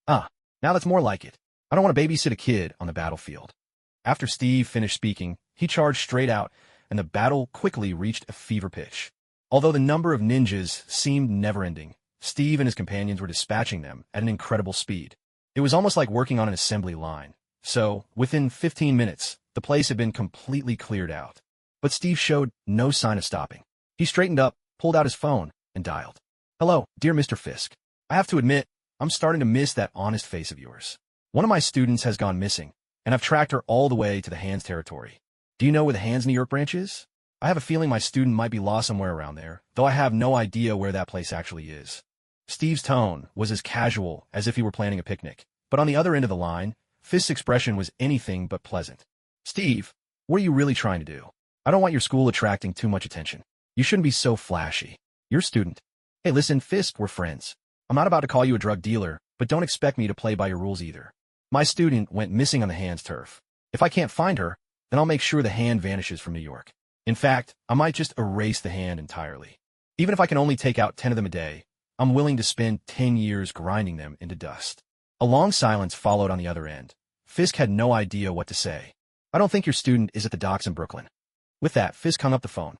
Ah, now that's more like it. I don't want to babysit a kid on the battlefield. After Steve finished speaking, he charged straight out, and the battle quickly reached a fever pitch. Although the number of ninjas seemed never-ending, Steve and his companions were dispatching them at an incredible speed. It was almost like working on an assembly line. So, within 15 minutes, the place had been completely cleared out. But Steve showed no sign of stopping. He straightened up, pulled out his phone, and dialed. Hello, dear Mr. Fisk. I have to admit, I'm starting to miss that honest face of yours. One of my students has gone missing, and I've tracked her all the way to the Hands territory. Do you know where the Hands New York branch is? I have a feeling my student might be lost somewhere around there, though I have no idea where that place actually is. Steve's tone was as casual as if he were planning a picnic, but on the other end of the line, Fisk's expression was anything but pleasant. Steve, what are you really trying to do? I don't want your school attracting too much attention. You shouldn't be so flashy. You're a student. Hey, listen, Fisk, we're friends. I'm not about to call you a drug dealer, but don't expect me to play by your rules either. My student went missing on the hand's turf. If I can't find her, then I'll make sure the hand vanishes from New York. In fact, I might just erase the hand entirely. Even if I can only take out 10 of them a day, I'm willing to spend 10 years grinding them into dust. A long silence followed on the other end. Fisk had no idea what to say. I don't think your student is at the docks in Brooklyn. With that, Fisk hung up the phone.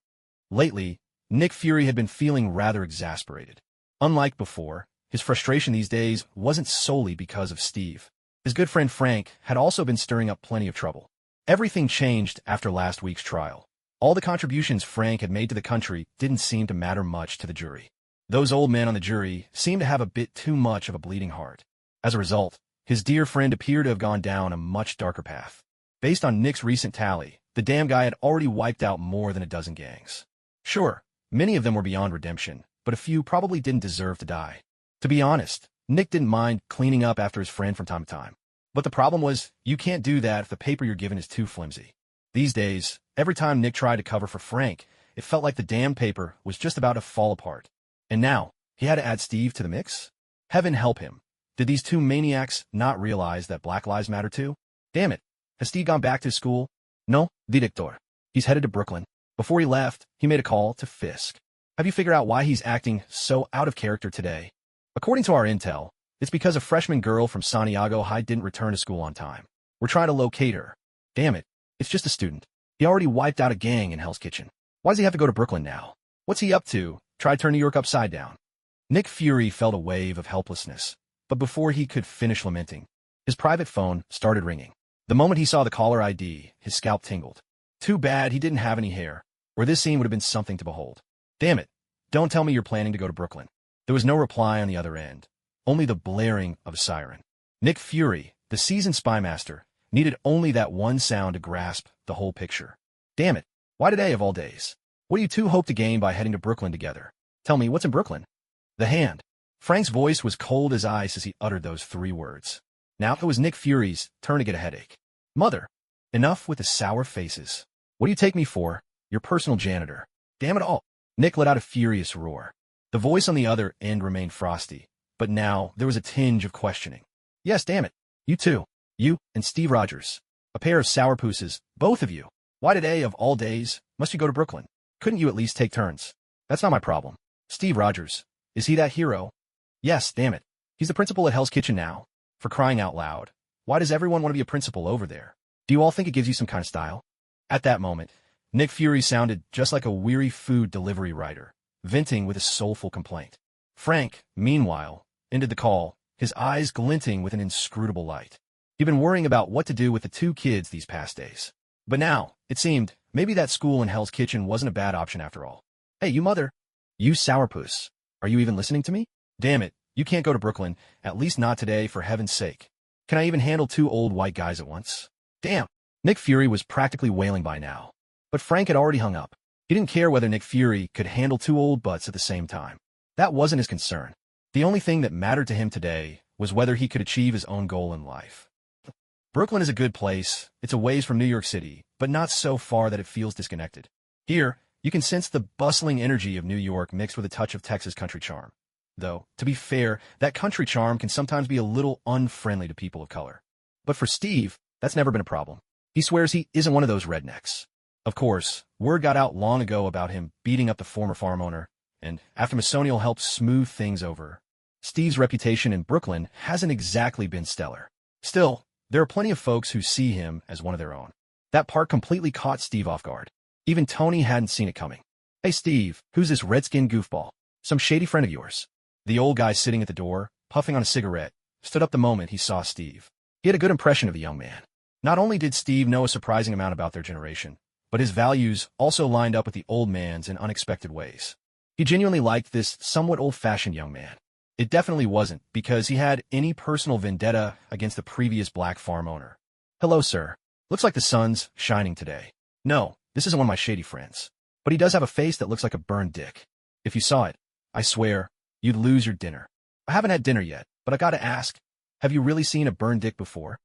Lately, Nick Fury had been feeling rather exasperated. Unlike before, his frustration these days wasn't solely because of Steve. His good friend Frank had also been stirring up plenty of trouble. Everything changed after last week's trial. All the contributions Frank had made to the country didn't seem to matter much to the jury. Those old men on the jury seemed to have a bit too much of a bleeding heart. As a result, his dear friend appeared to have gone down a much darker path. Based on Nick's recent tally, the damn guy had already wiped out more than a dozen gangs. Sure, many of them were beyond redemption, but a few probably didn't deserve to die. To be honest, Nick didn't mind cleaning up after his friend from time to time. But the problem was, you can't do that if the paper you're given is too flimsy. These days, every time Nick tried to cover for Frank, it felt like the damn paper was just about to fall apart. And now, he had to add Steve to the mix? Heaven help him. Did these two maniacs not realize that Black Lives Matter too? Damn it. Has Steve gone back to his school? No, director. He's headed to Brooklyn. Before he left, he made a call to Fisk. Have you figured out why he's acting so out of character today? According to our intel, it's because a freshman girl from Santiago High didn't return to school on time. We're trying to locate her. Damn it. It's just a student. He already wiped out a gang in Hell's Kitchen. Why does he have to go to Brooklyn now? What's he up to? Try to turn New York upside down. Nick Fury felt a wave of helplessness, but before he could finish lamenting, his private phone started ringing. The moment he saw the caller ID, his scalp tingled. Too bad he didn't have any hair, or this scene would have been something to behold. Damn it. Don't tell me you're planning to go to Brooklyn. There was no reply on the other end, only the blaring of a siren. Nick Fury, the seasoned spymaster, needed only that one sound to grasp the whole picture. Damn it. Why today of all days? What do you two hope to gain by heading to Brooklyn together? Tell me, what's in Brooklyn? The hand. Frank's voice was cold as ice as he uttered those 3 words. Now it was Nick Fury's turn to get a headache. Mother. Enough with the sour faces. What do you take me for? Your personal janitor. Damn it all. Nick let out a furious roar. The voice on the other end remained frosty, but now there was a tinge of questioning. Yes, damn it. You too. You and Steve Rogers. A pair of sourpusses, both of you. Why today, of all days, must you go to Brooklyn? Couldn't you at least take turns? That's not my problem. Steve Rogers. Is he that hero? Yes, damn it. He's the principal at Hell's Kitchen now. For crying out loud. Why does everyone want to be a principal over there? Do you all think it gives you some kind of style? At that moment, Nick Fury sounded just like a weary food delivery rider, venting with a soulful complaint. Frank, meanwhile, ended the call, his eyes glinting with an inscrutable light. He'd been worrying about what to do with the 2 kids these past days. But now, it seemed, maybe that school in Hell's Kitchen wasn't a bad option after all. Hey, you mother. You sourpuss. Are you even listening to me? Damn it, you can't go to Brooklyn, at least not today, for heaven's sake. Can I even handle 2 old white guys at once? Damn. Nick Fury was practically wailing by now. But Frank had already hung up. He didn't care whether Nick Fury could handle 2 old butts at the same time. That wasn't his concern. The only thing that mattered to him today was whether he could achieve his own goal in life. Brooklyn is a good place. It's a ways from New York City, but not so far that it feels disconnected. Here, you can sense the bustling energy of New York mixed with a touch of Texas country charm. Though, to be fair, that country charm can sometimes be a little unfriendly to people of color. But for Steve, that's never been a problem. He swears he isn't one of those rednecks. Of course, word got out long ago about him beating up the former farm owner, and after Masonial helped smooth things over, Steve's reputation in Brooklyn hasn't exactly been stellar. Still, there are plenty of folks who see him as one of their own. That part completely caught Steve off guard. Even Tony hadn't seen it coming. Hey Steve, who's this red-skinned goofball? Some shady friend of yours? The old guy sitting at the door, puffing on a cigarette, stood up the moment he saw Steve. He had a good impression of the young man. Not only did Steve know a surprising amount about their generation, but his values also lined up with the old man's in unexpected ways. He genuinely liked this somewhat old-fashioned young man. It definitely wasn't because he had any personal vendetta against the previous black farm owner. Hello, sir. Looks like the sun's shining today. No, this isn't one of my shady friends. But he does have a face that looks like a burned dick. If you saw it, I swear, you'd lose your dinner. I haven't had dinner yet, but I gotta ask, have you really seen a burned dick before?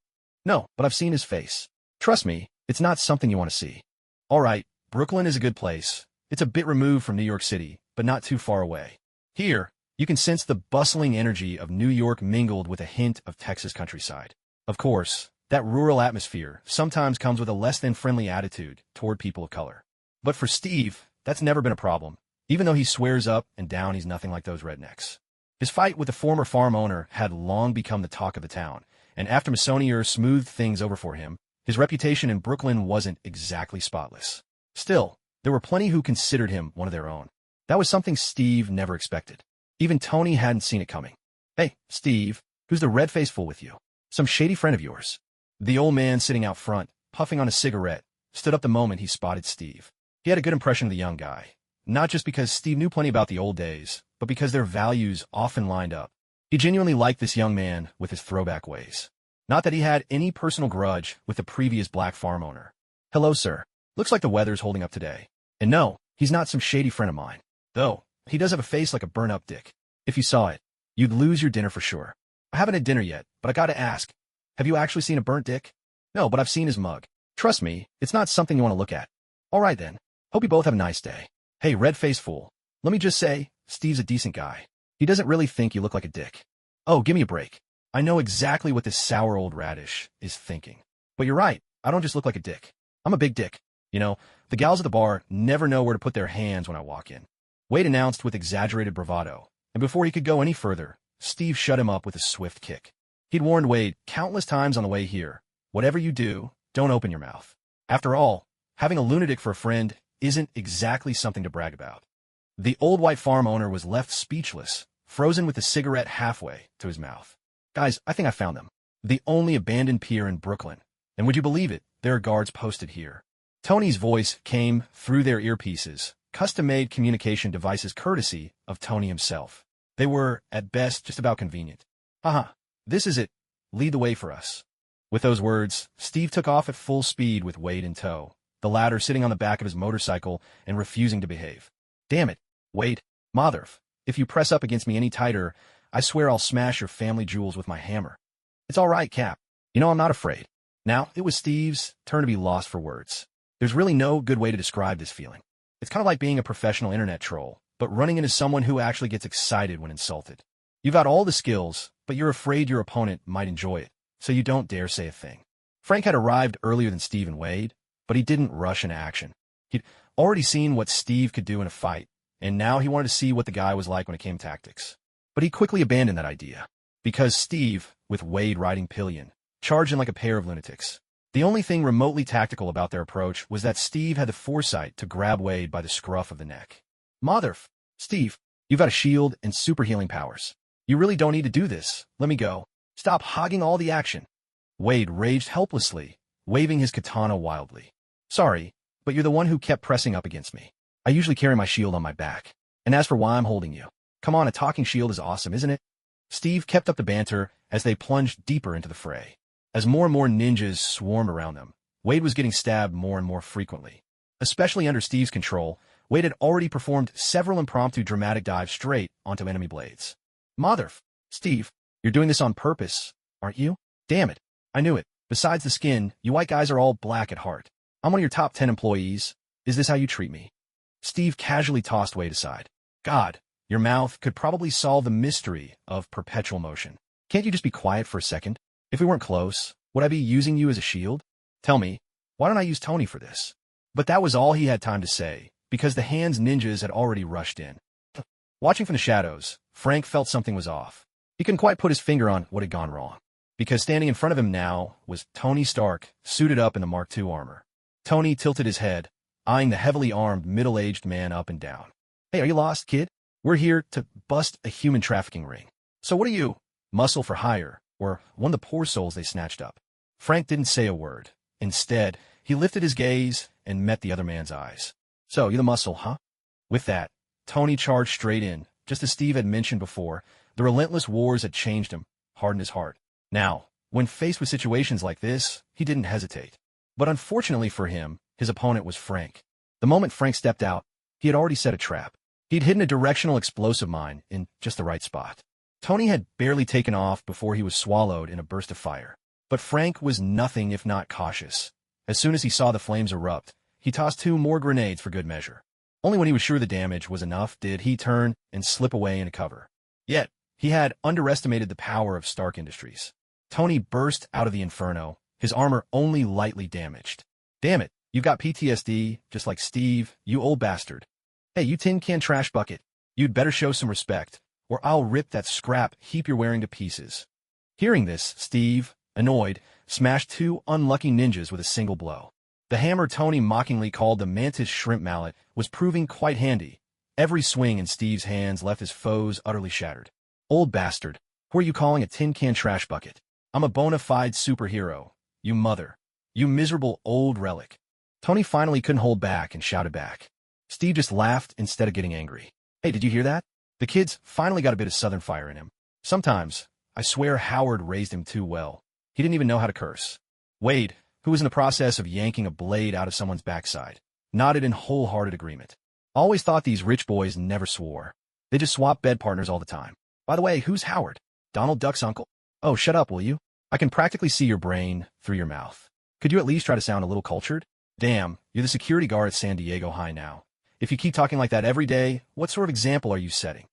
No, but I've seen his face. Trust me, it's not something you want to see. All right, Brooklyn is a good place. It's a bit removed from New York City, but not too far away. Here, you can sense the bustling energy of New York mingled with a hint of Texas countryside. Of course, that rural atmosphere sometimes comes with a less-than-friendly attitude toward people of color. But for Steve, that's never been a problem, even though he swears up and down he's nothing like those rednecks. His fight with the former farm owner had long become the talk of the town, and after Masonier smoothed things over for him, his reputation in Brooklyn wasn't exactly spotless. Still, there were plenty who considered him one of their own. That was something Steve never expected. Even Tony hadn't seen it coming. Hey, Steve, who's the red-faced fool with you? Some shady friend of yours? The old man sitting out front, puffing on a cigarette, stood up the moment he spotted Steve. He had a good impression of the young guy, not just because Steve knew plenty about the old days, but because their values often lined up. He genuinely liked this young man with his throwback ways. Not that he had any personal grudge with the previous black farm owner. Hello, sir. Looks like the weather's holding up today. And no, he's not some shady friend of mine. Though, he does have a face like a burn-up dick. If you saw it, you'd lose your dinner for sure. I haven't had dinner yet, but I gotta ask, have you actually seen a burnt dick? No, but I've seen his mug. Trust me, it's not something you want to look at. All right then. Hope you both have a nice day. Hey, red-faced fool. Let me just say, Steve's a decent guy. He doesn't really think you look like a dick. Oh, give me a break. I know exactly what this sour old radish is thinking. But you're right, I don't just look like a dick. I'm a big dick. You know, the gals at the bar never know where to put their hands when I walk in. Wade announced with exaggerated bravado, and before he could go any further, Steve shut him up with a swift kick. He'd warned Wade countless times on the way here, whatever you do, don't open your mouth. After all, having a lunatic for a friend isn't exactly something to brag about. The old white farm owner was left speechless, frozen with a cigarette halfway to his mouth. Guys, I think I found them. The only abandoned pier in Brooklyn. And would you believe it, there are guards posted here. Tony's voice came through their earpieces, custom-made communication devices courtesy of Tony himself. They were, at best, just about convenient. Haha, this is it. Lead the way for us. With those words, Steve took off at full speed with Wade in tow, the latter sitting on the back of his motorcycle and refusing to behave. Damn it, Wade, Motherf, if you press up against me any tighter, I swear I'll smash your family jewels with my hammer. It's all right, Cap. You know I'm not afraid. Now, it was Steve's turn to be lost for words. There's really no good way to describe this feeling. It's kind of like being a professional internet troll, but running into someone who actually gets excited when insulted. You've got all the skills, but you're afraid your opponent might enjoy it, so you don't dare say a thing. Frank had arrived earlier than Steve and Wade, but he didn't rush into action. He'd already seen what Steve could do in a fight, and now he wanted to see what the guy was like when it came to tactics. But he quickly abandoned that idea, because Steve, with Wade riding pillion, charged in like a pair of lunatics. The only thing remotely tactical about their approach was that Steve had the foresight to grab Wade by the scruff of the neck. Motherf, Steve, you've got a shield and super healing powers. You really don't need to do this. Let me go. Stop hogging all the action. Wade raged helplessly, waving his katana wildly. Sorry, but you're the one who kept pressing up against me. I usually carry my shield on my back. And as for why I'm holding you, come on, a talking shield is awesome, isn't it? Steve kept up the banter as they plunged deeper into the fray. As more and more ninjas swarmed around them, Wade was getting stabbed more and more frequently. Especially under Steve's control, Wade had already performed several impromptu dramatic dives straight onto enemy blades. Motherf, Steve, you're doing this on purpose, aren't you? Damn it, I knew it. Besides the skin, you white guys are all black at heart. I'm one of your top 10 employees. Is this how you treat me? Steve casually tossed Wade aside. God, your mouth could probably solve the mystery of perpetual motion. Can't you just be quiet for a second? If we weren't close, would I be using you as a shield? Tell me, why don't I use Tony for this? But that was all he had time to say, because the Hands ninjas had already rushed in. Watching from the shadows, Frank felt something was off. He couldn't quite put his finger on what had gone wrong, because standing in front of him now was Tony Stark, suited up in the Mark II armor. Tony tilted his head, eyeing the heavily armed middle-aged man up and down. Hey, are you lost, kid? We're here to bust a human trafficking ring. So what are you? Muscle for hire, or one of the poor souls they snatched up? Frank didn't say a word. Instead, he lifted his gaze and met the other man's eyes. So, you're the muscle, huh? With that, Tony charged straight in. Just as Steve had mentioned before, the relentless wars had changed him, hardened his heart. Now, when faced with situations like this, he didn't hesitate. But unfortunately for him, his opponent was Frank. The moment Frank stepped out, he had already set a trap. He'd hidden a directional explosive mine in just the right spot. Tony had barely taken off before he was swallowed in a burst of fire. But Frank was nothing if not cautious. As soon as he saw the flames erupt, he tossed 2 more grenades for good measure. Only when he was sure the damage was enough did he turn and slip away into cover. Yet, he had underestimated the power of Stark Industries. Tony burst out of the inferno, his armor only lightly damaged. Damn it, you've got PTSD, just like Steve, you old bastard. Hey, you tin can trash bucket. You'd better show some respect, or I'll rip that scrap heap you're wearing to pieces. Hearing this, Steve, annoyed, smashed 2 unlucky ninjas with a single blow. The hammer Tony mockingly called the mantis shrimp mallet was proving quite handy. Every swing in Steve's hands left his foes utterly shattered. Old bastard, who are you calling a tin can trash bucket? I'm a bona fide superhero. You mother. You miserable old relic. Tony finally couldn't hold back and shouted back. Steve just laughed instead of getting angry. Hey, did you hear that? The kid's finally got a bit of Southern fire in him. Sometimes, I swear Howard raised him too well. He didn't even know how to curse. Wade, who was in the process of yanking a blade out of someone's backside, nodded in wholehearted agreement. Always thought these rich boys never swore. They just swap bed partners all the time. By the way, who's Howard? Donald Duck's uncle? Oh, shut up, will you? I can practically see your brain through your mouth. Could you at least try to sound a little cultured? Damn, you're the security guard at San Diego High now. If you keep talking like that every day, what sort of example are you setting?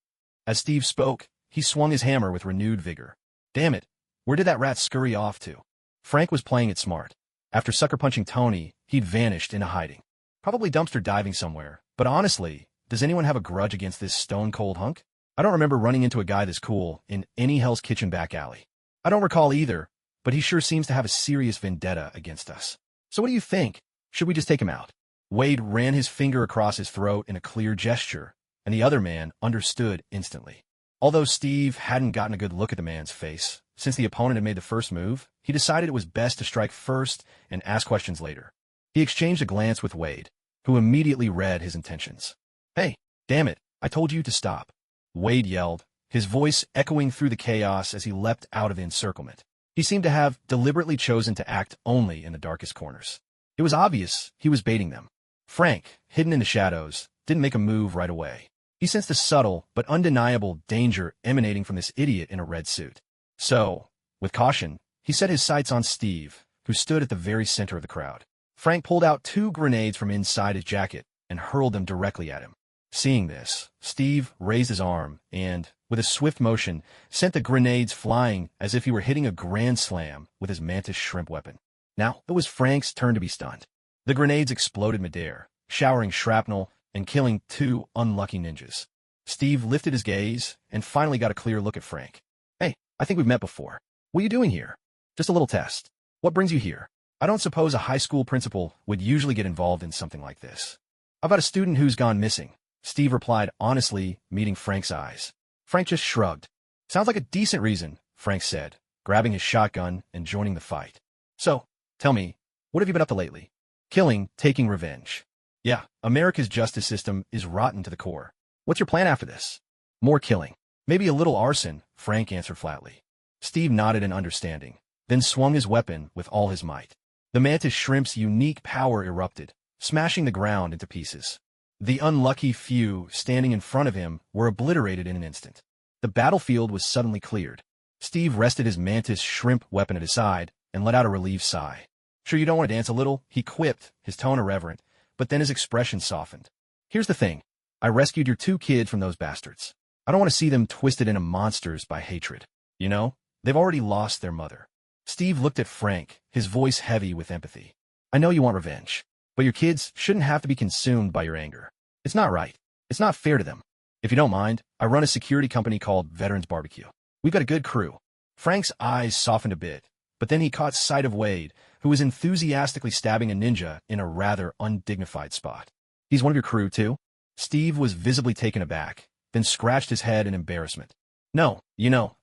As Steve spoke, he swung his hammer with renewed vigor. Damn it, where did that rat scurry off to? Frank was playing it smart. After sucker-punching Tony, he'd vanished into hiding. Probably dumpster diving somewhere. But honestly, does anyone have a grudge against this stone-cold hunk? I don't remember running into a guy this cool in any Hell's Kitchen back alley. I don't recall either, but he sure seems to have a serious vendetta against us. So what do you think? Should we just take him out? Wade ran his finger across his throat in a clear gesture, and the other man understood instantly. Although Steve hadn't gotten a good look at the man's face, since the opponent had made the first move, he decided it was best to strike first and ask questions later. He exchanged a glance with Wade, who immediately read his intentions. Hey, damn it, I told you to stop. Wade yelled, his voice echoing through the chaos as he leapt out of the encirclement. He seemed to have deliberately chosen to act only in the darkest corners. It was obvious he was baiting them. Frank, hidden in the shadows, didn't make a move right away. He sensed a subtle but undeniable danger emanating from this idiot in a red suit. So, with caution, he set his sights on Steve, who stood at the very center of the crowd. Frank pulled out 2 grenades from inside his jacket and hurled them directly at him. Seeing this, Steve raised his arm and, with a swift motion, sent the grenades flying as if he were hitting a grand slam with his mantis shrimp weapon. Now, it was Frank's turn to be stunned. The grenades exploded midair, showering shrapnel and killing 2 unlucky ninjas. Steve lifted his gaze and finally got a clear look at Frank. Hey, I think we've met before. What are you doing here? Just a little test. What brings you here? I don't suppose a high school principal would usually get involved in something like this. How about a student who's gone missing? Steve replied honestly, meeting Frank's eyes. Frank just shrugged. Sounds like a decent reason, Frank said, grabbing his shotgun and joining the fight. So, tell me, what have you been up to lately? Killing, taking revenge. Yeah, America's justice system is rotten to the core. What's your plan after this? More killing. Maybe a little arson, Frank answered flatly. Steve nodded in understanding, then swung his weapon with all his might. The mantis shrimp's unique power erupted, smashing the ground into pieces. The unlucky few standing in front of him were obliterated in an instant. The battlefield was suddenly cleared. Steve rested his mantis shrimp weapon at his side and let out a relieved sigh. Sure you don't want to dance a little? He quipped, his tone irreverent, but then his expression softened. Here's the thing. I rescued your 2 kids from those bastards. I don't want to see them twisted into monsters by hatred. You know, they've already lost their mother. Steve looked at Frank, his voice heavy with empathy. I know you want revenge, but your kids shouldn't have to be consumed by your anger. It's not right. It's not fair to them. If you don't mind, I run a security company called Veterans Barbecue. We've got a good crew. Frank's eyes softened a bit, but then he caught sight of Wade, who was enthusiastically stabbing a ninja in a rather undignified spot. He's one of your crew, too? Steve was visibly taken aback, then scratched his head in embarrassment. No,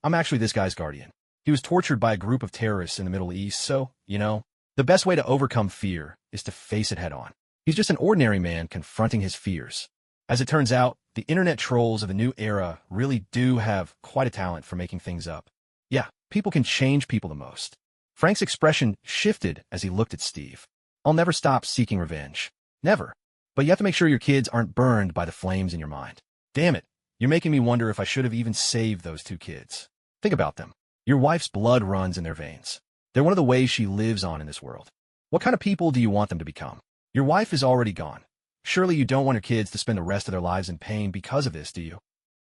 I'm actually this guy's guardian. He was tortured by a group of terrorists in the Middle East, so, the best way to overcome fear is to face it head on. He's just an ordinary man confronting his fears. As it turns out, the internet trolls of the new era really do have quite a talent for making things up. Yeah, people can change people the most. Frank's expression shifted as he looked at Steve. I'll never stop seeking revenge. Never. But you have to make sure your kids aren't burned by the flames in your mind. Damn it, You're making me wonder if I should have even saved those two kids. Think about them. Your wife's blood runs in their veins. They're one of the ways she lives on in this world. What kind of people do you want them to become? Your wife is already gone. Surely you don't want your kids to spend the rest of their lives in pain because of this, do you?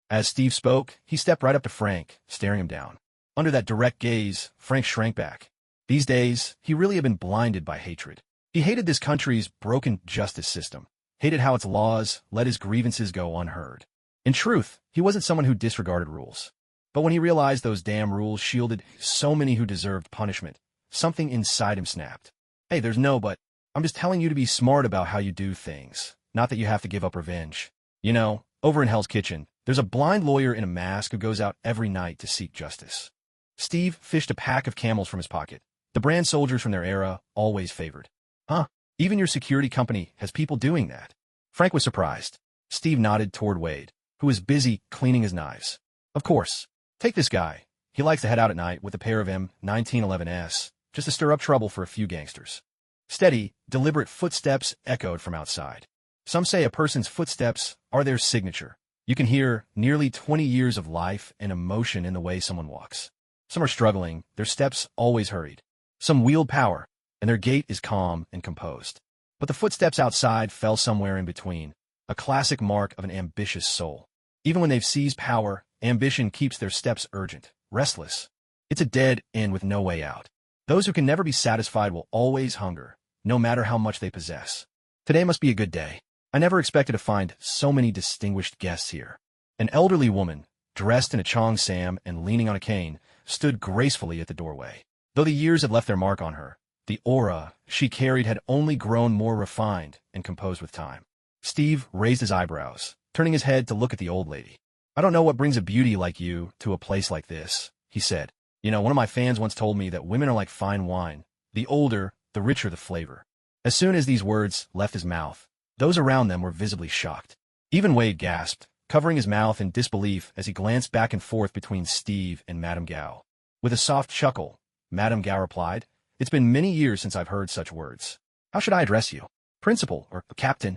As Steve spoke, he stepped right up to Frank, staring him down. Under that direct gaze, Frank shrank back. These days, he really had been blinded by hatred. He hated this country's broken justice system, hated how its laws let his grievances go unheard. In truth, he wasn't someone who disregarded rules. But when he realized those damn rules shielded so many who deserved punishment, something inside him snapped. Hey, there's no but. I'm just telling you to be smart about how you do things, not that you have to give up revenge. You know, over in Hell's Kitchen, there's a blind lawyer in a mask who goes out every night to seek justice. Steve fished a pack of Camels from his pocket, the brand soldiers from their era, always favored. Huh? Even your security company has people doing that? Frank was surprised. Steve nodded toward Wade, who was busy cleaning his knives. Of course. Take this guy. He likes to head out at night with a pair of M1911s, just to stir up trouble for a few gangsters. Steady, deliberate footsteps echoed from outside. Some say a person's footsteps are their signature. You can hear nearly 20 years of life and emotion in the way someone walks. Some are struggling, their steps always hurried. Some wield power, and their gait is calm and composed. But the footsteps outside fell somewhere in between, a classic mark of an ambitious soul. Even when they've seized power, ambition keeps their steps urgent, restless. It's a dead end with no way out. Those who can never be satisfied will always hunger, no matter how much they possess. Today must be a good day. I never expected to find so many distinguished guests here. An elderly woman, dressed in a cheongsam and leaning on a cane, stood gracefully at the doorway. Though the years had left their mark on her, the aura she carried had only grown more refined and composed with time. Steve raised his eyebrows, turning his head to look at the old lady. I don't know what brings a beauty like you to a place like this, he said. You know, one of my fans once told me that women are like fine wine. The older, the richer the flavor. As soon as these words left his mouth, those around them were visibly shocked. Even Wade gasped, covering his mouth in disbelief as he glanced back and forth between Steve and Madame Gao. With a soft chuckle, Madame Gao replied, "It's been many years since I've heard such words. How should I address you? Principal or Captain?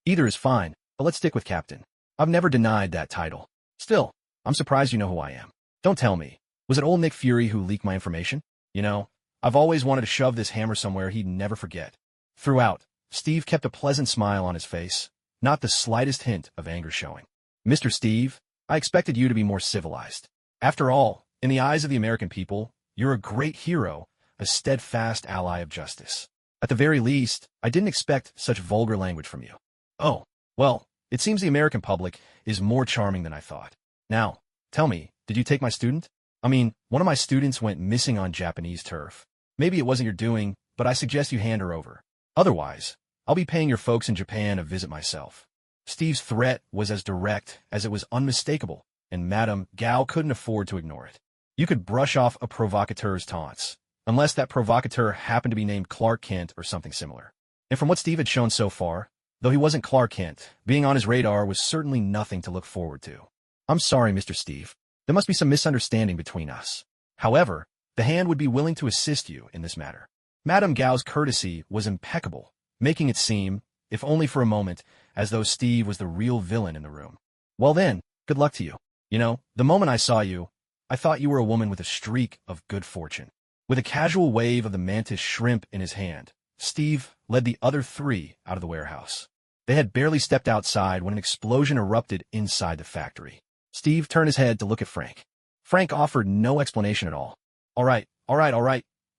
Either is fine, but let's stick with Captain. I've never denied that title. Still, I'm surprised you know who I am. Don't tell me. Was it old Nick Fury who leaked my information? You know, I've always wanted to shove this hammer somewhere he'd never forget." Throughout, Steve kept a pleasant smile on his face, not the slightest hint of anger showing. "Mr. Steve, I expected you to be more civilized. After all, in the eyes of the American people, you're a great hero, a steadfast ally of justice. At the very least, I didn't expect such vulgar language from you." "Oh, well, it seems the American public is more charming than I thought. Now, tell me, did you take my student? I mean, one of my students went missing on Japanese turf. Maybe it wasn't your doing, but I suggest you hand her over. Otherwise, I'll be paying your folks in Japan a visit myself." Steve's threat was as direct as it was unmistakable, and Madame Gao couldn't afford to ignore it. You could brush off a provocateur's taunts, unless that provocateur happened to be named Clark Kent or something similar. And from what Steve had shown so far, though he wasn't Clark Kent, being on his radar was certainly nothing to look forward to. "I'm sorry, Mr. Steve. There must be some misunderstanding between us. However, the hand would be willing to assist you in this matter." Madame Gao's courtesy was impeccable, making it seem, if only for a moment, as though Steve was the real villain in the room. "Well then, good luck to you. You know, the moment I saw you, I thought you were a woman with a streak of good fortune." With a casual wave of the mantis shrimp in his hand, Steve led the other three out of the warehouse. They had barely stepped outside when an explosion erupted inside the factory. Steve turned his head to look at Frank. Frank offered no explanation at all. All right.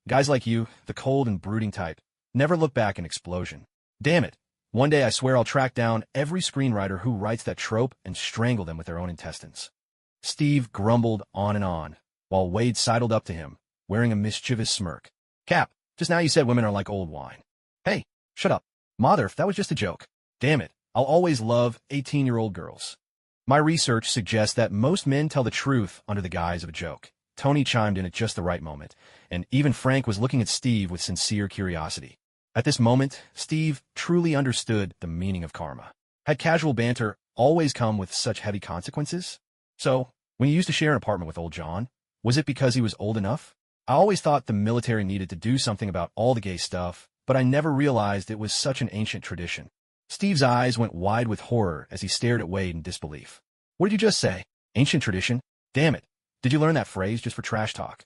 Guys like you, the cold and brooding type, never look back an explosion. Damn it. One day I swear I'll track down every screenwriter who writes that trope and strangle them with their own intestines." Steve grumbled on and on, while Wade sidled up to him, wearing a mischievous smirk. "Cap, just now you said women are like old wine." "Hey, shut up. Mother, if that was just a joke. Damn it, I'll always love 18-year-old girls." "My research suggests that most men tell the truth under the guise of a joke." Tony chimed in at just the right moment, and even Frank was looking at Steve with sincere curiosity. At this moment, Steve truly understood the meaning of karma. Had casual banter always come with such heavy consequences? So, when you used to share an apartment with old John, was it because he was old enough? I always thought the military needed to do something about all the gay stuff, but I never realized it was such an ancient tradition. Steve's eyes went wide with horror as he stared at Wade in disbelief. What did you just say? Ancient tradition? Damn it. Did you learn that phrase just for trash talk?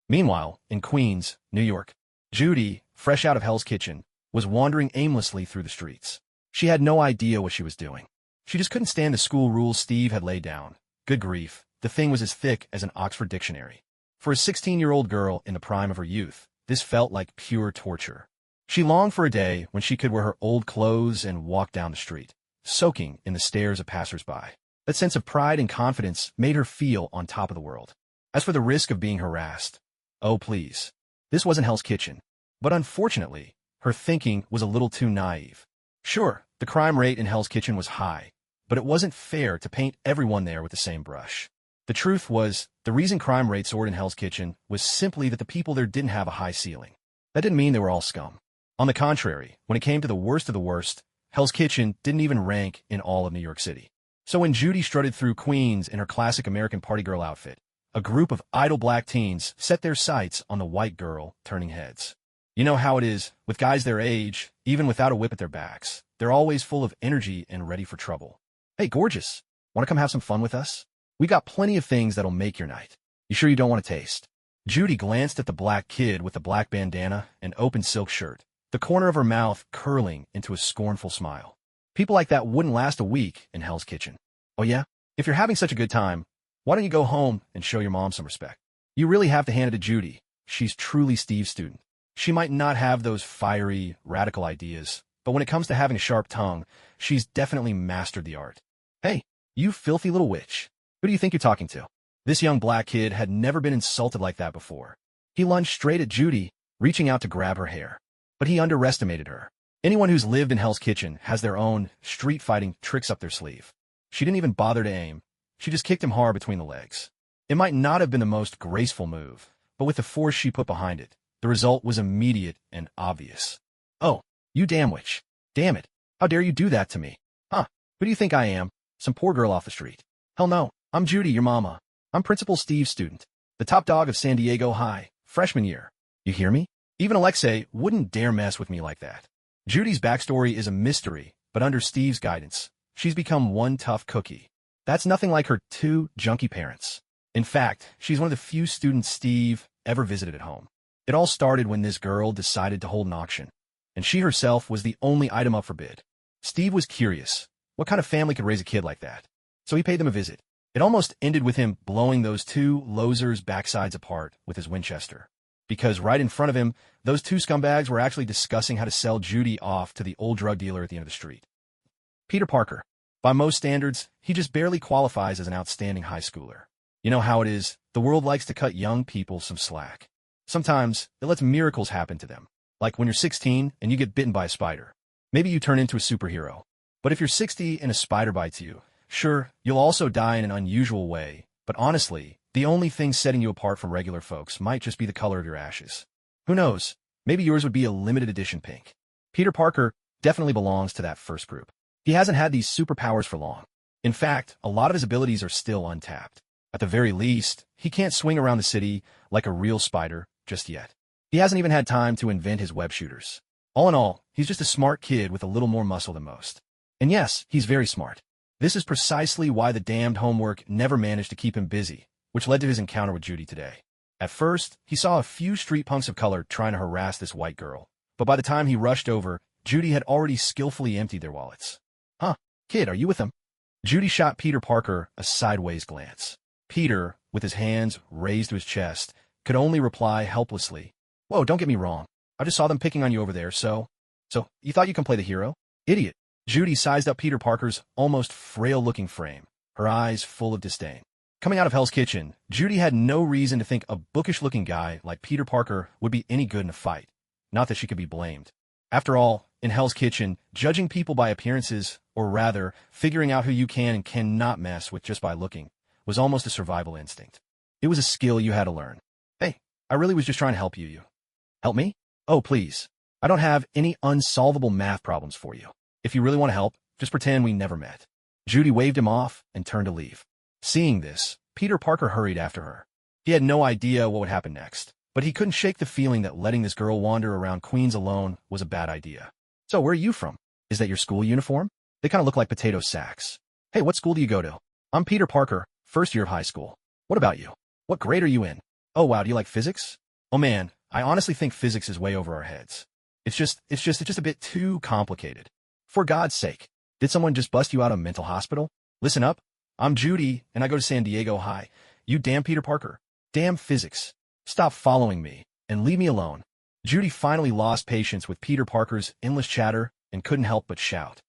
Meanwhile, in Queens, New York, Judy, fresh out of Hell's Kitchen, was wandering aimlessly through the streets. She had no idea what she was doing. She just couldn't stand the school rules Steve had laid down. Good grief, the thing was as thick as an Oxford dictionary. For a 16-year-old girl in the prime of her youth, this felt like pure torture. She longed for a day when she could wear her old clothes and walk down the street, soaking in the stares of passers-by. That sense of pride and confidence made her feel on top of the world. As for the risk of being harassed, oh please. This wasn't Hell's Kitchen. But unfortunately, her thinking was a little too naive. Sure, the crime rate in Hell's Kitchen was high, but it wasn't fair to paint everyone there with the same brush. The truth was, the reason crime rate soared in Hell's Kitchen was simply that the people there didn't have a high ceiling. That didn't mean they were all scum. On the contrary, when it came to the worst of the worst, Hell's Kitchen didn't even rank in all of New York City. So when Judy strutted through Queens in her classic American party girl outfit, a group of idle black teens set their sights on the white girl turning heads. You know how it is, with guys their age, even without a whip at their backs, they're always full of energy and ready for trouble. Hey, gorgeous, want to come have some fun with us? We got plenty of things that'll make your night. You sure you don't want to taste? Judy glanced at the black kid with the black bandana and open silk shirt, the corner of her mouth curling into a scornful smile. People like that wouldn't last a week in Hell's Kitchen. Oh yeah? If you're having such a good time, why don't you go home and show your mom some respect? You really have to hand it to Judy. She's truly Steve's student. She might not have those fiery, radical ideas, but when it comes to having a sharp tongue, she's definitely mastered the art. Hey, you filthy little witch. Who do you think you're talking to? This young black kid had never been insulted like that before. He lunged straight at Judy, reaching out to grab her hair. But he underestimated her. Anyone who's lived in Hell's Kitchen has their own street-fighting tricks up their sleeve. She didn't even bother to aim. She just kicked him hard between the legs. It might not have been the most graceful move, but with the force she put behind it, the result was immediate and obvious. Oh, you damn witch. Damn it. How dare you do that to me? Huh? Who do you think I am? Some poor girl off the street. Hell no. I'm Judy, your mama. I'm Principal Steve's student. The top dog of San Diego High, freshman year. You hear me? Even Alexei wouldn't dare mess with me like that. Judy's backstory is a mystery, but under Steve's guidance, she's become one tough cookie. That's nothing like her two junky parents. In fact, she's one of the few students Steve ever visited at home. It all started when this girl decided to hold an auction, and she herself was the only item up for bid. Steve was curious. What kind of family could raise a kid like that? So he paid them a visit. It almost ended with him blowing those two losers' backsides apart with his Winchester. Because right in front of him, those two scumbags were actually discussing how to sell Judy off to the old drug dealer at the end of the street. Peter Parker. By most standards, he just barely qualifies as an outstanding high schooler. You know how it is, the world likes to cut young people some slack. Sometimes, it lets miracles happen to them. Like when you're 16 and you get bitten by a spider. Maybe you turn into a superhero. But if you're 60 and a spider bites you, sure, you'll also die in an unusual way, but honestly, the only thing setting you apart from regular folks might just be the color of your ashes. Who knows? Maybe yours would be a limited edition pink. Peter Parker definitely belongs to that first group. He hasn't had these superpowers for long. In fact, a lot of his abilities are still untapped. At the very least, he can't swing around the city like a real spider just yet. He hasn't even had time to invent his web shooters. All in all, he's just a smart kid with a little more muscle than most. And yes, he's very smart. This is precisely why the damned homework never managed to keep him busy, which led to his encounter with Judy today. At first, he saw a few street punks of color trying to harass this white girl, but by the time he rushed over, Judy had already skillfully emptied their wallets. Huh, kid, are you with them? Judy shot Peter Parker a sideways glance. Peter, with his hands raised to his chest, could only reply helplessly, "Whoa, don't get me wrong. I just saw them picking on you over there, so you thought you can play the hero? Idiot." Judy sized up Peter Parker's almost frail-looking frame, her eyes full of disdain. Coming out of Hell's Kitchen, Judy had no reason to think a bookish-looking guy like Peter Parker would be any good in a fight. Not that she could be blamed. After all, in Hell's Kitchen, judging people by appearances, or rather, figuring out who you can and cannot mess with just by looking, was almost a survival instinct. It was a skill you had to learn. Hey, I really was just trying to help you. Help me? Oh, please. I don't have any unsolvable math problems for you. If you really want to help, just pretend we never met. Judy waved him off and turned to leave. Seeing this, Peter Parker hurried after her. He had no idea what would happen next, but he couldn't shake the feeling that letting this girl wander around Queens alone was a bad idea. So where are you from? Is that your school uniform? They kind of look like potato sacks. Hey, what school do you go to? I'm Peter Parker, first year of high school. What about you? What grade are you in? Oh wow, do you like physics? Oh man, I honestly think physics is way over our heads. It's just a bit too complicated. For God's sake, did someone just bust you out of a mental hospital? Listen up. I'm Judy, and I go to San Diego High. You damn Peter Parker. Damn physics. Stop following me, and leave me alone. Judy finally lost patience with Peter Parker's endless chatter and couldn't help but shout.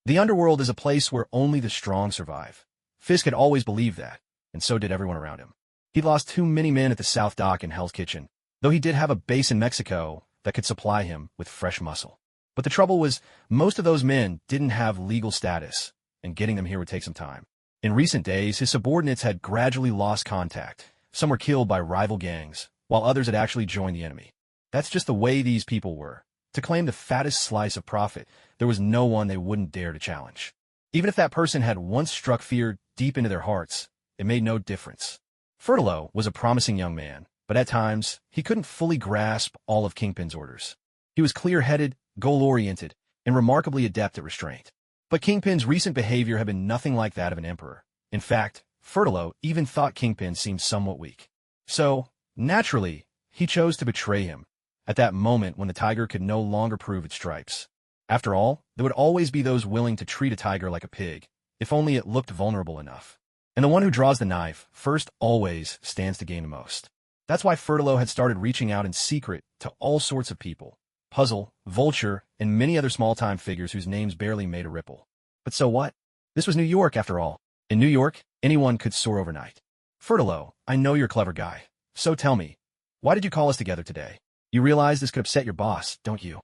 The underworld is a place where only the strong survive. Fisk had always believed that, and so did everyone around him. He'd lost too many men at the South Dock and Hell's Kitchen, though he did have a base in Mexico that could supply him with fresh muscle. But the trouble was, most of those men didn't have legal status, and getting them here would take some time. In recent days, his subordinates had gradually lost contact. Some were killed by rival gangs, while others had actually joined the enemy. That's just the way these people were. To claim the fattest slice of profit, there was no one they wouldn't dare to challenge. Even if that person had once struck fear deep into their hearts, it made no difference. Fertilo was a promising young man, but at times, he couldn't fully grasp all of Kingpin's orders. He was clear-headed, goal-oriented, and remarkably adept at restraint. But Kingpin's recent behavior had been nothing like that of an emperor. In fact, Fertilo even thought Kingpin seemed somewhat weak. So, naturally, he chose to betray him, at that moment when the tiger could no longer prove its stripes. After all, there would always be those willing to treat a tiger like a pig, if only it looked vulnerable enough. And the one who draws the knife first always stands to gain the most. That's why Fertilo had started reaching out in secret to all sorts of people. Puzzle, Vulture, and many other small-time figures whose names barely made a ripple. But so what? This was New York, after all. In New York, anyone could soar overnight. Fertilo, I know you're a clever guy. So tell me, why did you call us together today? You realize this could upset your boss, don't you?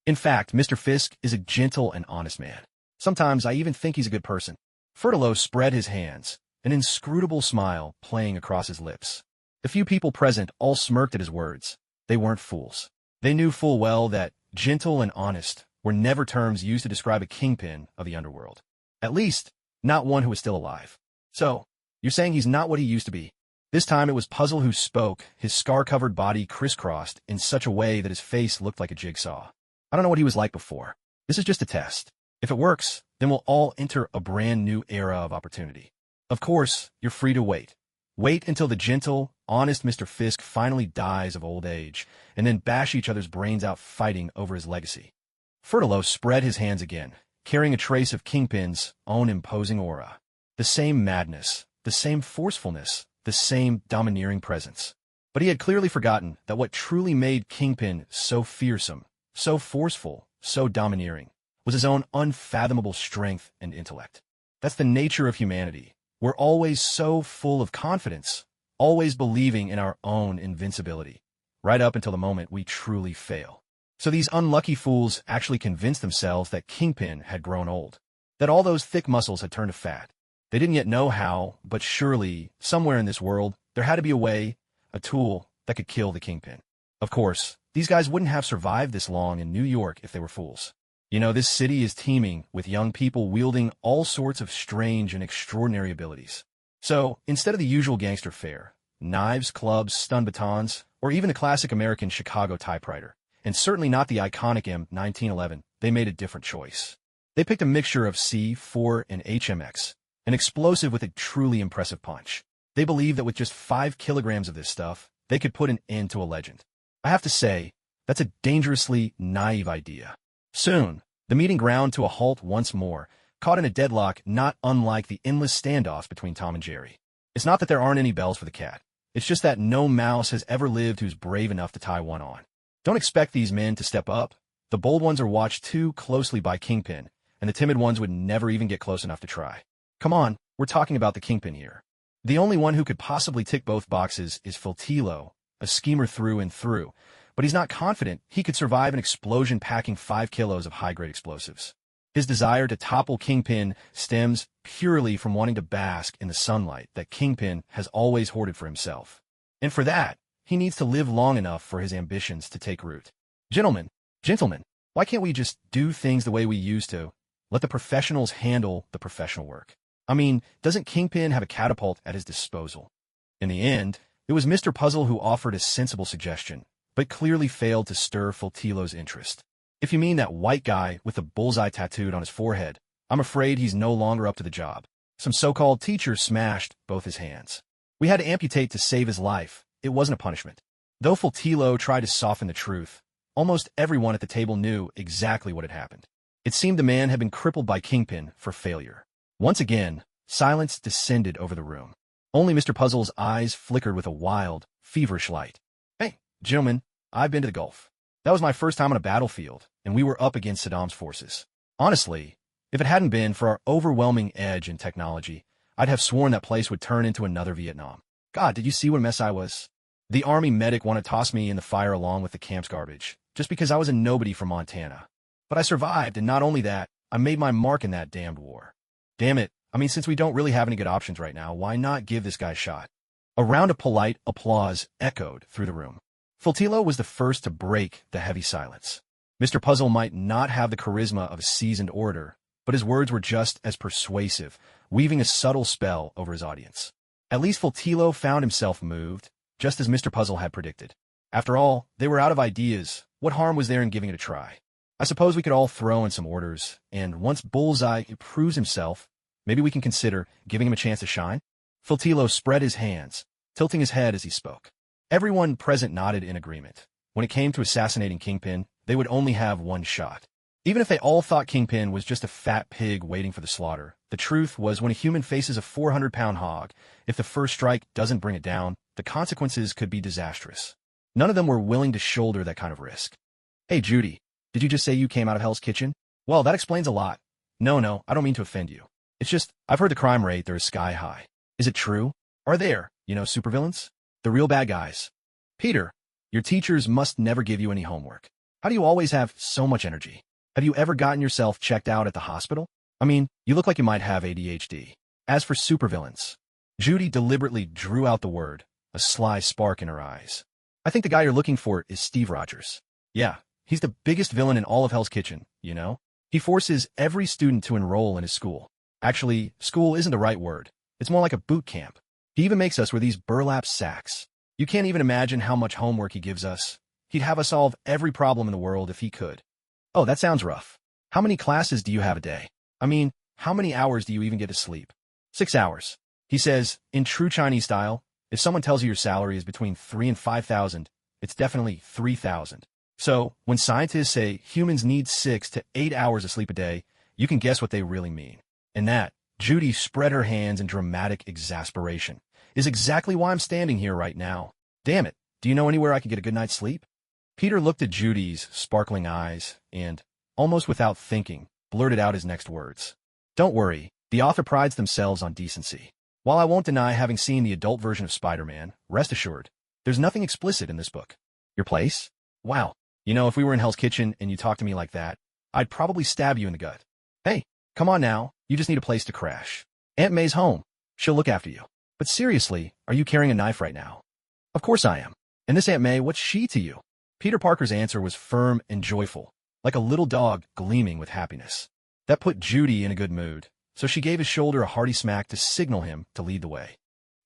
In fact, Mr. Fisk is a gentle and honest man. Sometimes I even think he's a good person. Fertilo spread his hands, an inscrutable smile playing across his lips. The few people present all smirked at his words. They weren't fools. They knew full well that gentle and honest were never terms used to describe a kingpin of the underworld. At least, not one who was still alive. So, you're saying he's not what he used to be? This time it was Puzzle who spoke, his scar-covered body crisscrossed in such a way that his face looked like a jigsaw. I don't know what he was like before. This is just a test. If it works, then we'll all enter a brand new era of opportunity. Of course, you're free to wait. Wait until the gentle, honest Mr. Fisk finally dies of old age, and then bash each other's brains out fighting over his legacy. Fertilo spread his hands again, carrying a trace of Kingpin's own imposing aura. The same madness, the same forcefulness, the same domineering presence. But he had clearly forgotten that what truly made Kingpin so fearsome, so forceful, so domineering, was his own unfathomable strength and intellect. That's the nature of humanity. We're always so full of confidence, always believing in our own invincibility, right up until the moment we truly fail. So these unlucky fools actually convinced themselves that Kingpin had grown old, that all those thick muscles had turned to fat. They didn't yet know how, but surely, somewhere in this world, there had to be a way, a tool, that could kill the Kingpin. Of course, these guys wouldn't have survived this long in New York if they were fools. You know, this city is teeming with young people wielding all sorts of strange and extraordinary abilities. So, instead of the usual gangster fare, knives, clubs, stun batons, or even a classic American Chicago typewriter, and certainly not the iconic M1911, they made a different choice. They picked a mixture of C4 and HMX, an explosive with a truly impressive punch. They believed that with just 5 kilograms of this stuff, they could put an end to a legend. I have to say, that's a dangerously naive idea. Soon, the meeting ground to a halt once more, caught in a deadlock not unlike the endless standoffs between Tom and Jerry. It's not that there aren't any bells for the cat. It's just that no mouse has ever lived who's brave enough to tie one on. Don't expect these men to step up. The bold ones are watched too closely by Kingpin, and the timid ones would never even get close enough to try. Come on, we're talking about the Kingpin here. The only one who could possibly tick both boxes is Fertilo, a schemer through and through, but he's not confident he could survive an explosion packing 5 kilos of high-grade explosives. His desire to topple Kingpin stems purely from wanting to bask in the sunlight that Kingpin has always hoarded for himself. And for that, he needs to live long enough for his ambitions to take root. Gentlemen, why can't we just do things the way we used to? Let the professionals handle the professional work. I mean, doesn't Kingpin have a catapult at his disposal? In the end, it was Mr. Puzzle who offered a sensible suggestion, but clearly failed to stir Fertilo's interest. If you mean that white guy with the bullseye tattooed on his forehead, I'm afraid he's no longer up to the job. Some so-called teacher smashed both his hands. We had to amputate to save his life. It wasn't a punishment. Though Fultilo tried to soften the truth, almost everyone at the table knew exactly what had happened. It seemed the man had been crippled by Kingpin for failure. Once again, silence descended over the room. Only Mr. Puzzle's eyes flickered with a wild, feverish light. Hey, gentlemen, I've been to the Gulf. That was my first time on a battlefield, and we were up against Saddam's forces. Honestly, if it hadn't been for our overwhelming edge in technology, I'd have sworn that place would turn into another Vietnam. God, did you see what a mess I was? The army medic wanted to toss me in the fire along with the camp's garbage, just because I was a nobody from Montana. But I survived, and not only that, I made my mark in that damned war. Damn it, I mean, since we don't really have any good options right now, why not give this guy a shot? A round of polite applause echoed through the room. Fultilo was the first to break the heavy silence. Mr. Puzzle might not have the charisma of a seasoned orator, but his words were just as persuasive, weaving a subtle spell over his audience. At least Fultilo found himself moved, just as Mr. Puzzle had predicted. After all, they were out of ideas. What harm was there in giving it a try? I suppose we could all throw in some orders, and once Bullseye proves himself, maybe we can consider giving him a chance to shine? Fultilo spread his hands, tilting his head as he spoke. Everyone present nodded in agreement. When it came to assassinating Kingpin, they would only have one shot. Even if they all thought Kingpin was just a fat pig waiting for the slaughter, the truth was when a human faces a 400-pound hog, if the first strike doesn't bring it down, the consequences could be disastrous. None of them were willing to shoulder that kind of risk. Hey, Judy, did you just say you came out of Hell's Kitchen? Well, that explains a lot. No, I don't mean to offend you. It's just, I've heard the crime rate there is sky high. Is it true? Are there, supervillains? The real bad guys? Peter, your teachers must never give you any homework. How do you always have so much energy? Have you ever gotten yourself checked out at the hospital? I mean, you look like you might have ADHD. As for supervillains, Judy deliberately drew out the word, a sly spark in her eyes. I think the guy you're looking for is Steve Rogers. Yeah, he's the biggest villain in all of Hell's Kitchen, He forces every student to enroll in his school. Actually, school isn't the right word. It's more like a boot camp. He even makes us wear these burlap sacks. You can't even imagine how much homework he gives us. He'd have us solve every problem in the world if he could. Oh, that sounds rough. How many classes do you have a day? I mean, how many hours do you even get to sleep? 6 hours. He says, in true Chinese style, if someone tells you your salary is between 3,000 and 5,000, it's definitely 3,000. So, when scientists say humans need 6 to 8 hours of sleep a day, you can guess what they really mean. And that, Judy spread her hands in dramatic exasperation, is exactly why I'm standing here right now. Damn it, do you know anywhere I could get a good night's sleep? Peter looked at Judy's sparkling eyes and, almost without thinking, blurted out his next words. Don't worry, the author prides themselves on decency. While I won't deny having seen the adult version of Spider-Man, rest assured, there's nothing explicit in this book. Your place? Wow. If we were in Hell's Kitchen and you talked to me like that, I'd probably stab you in the gut. Hey, come on now, you just need a place to crash. Aunt May's home. She'll look after you. But seriously, are you carrying a knife right now? Of course I am. And this Aunt May, what's she to you? Peter Parker's answer was firm and joyful, like a little dog gleaming with happiness. That put Judy in a good mood, so she gave his shoulder a hearty smack to signal him to lead the way.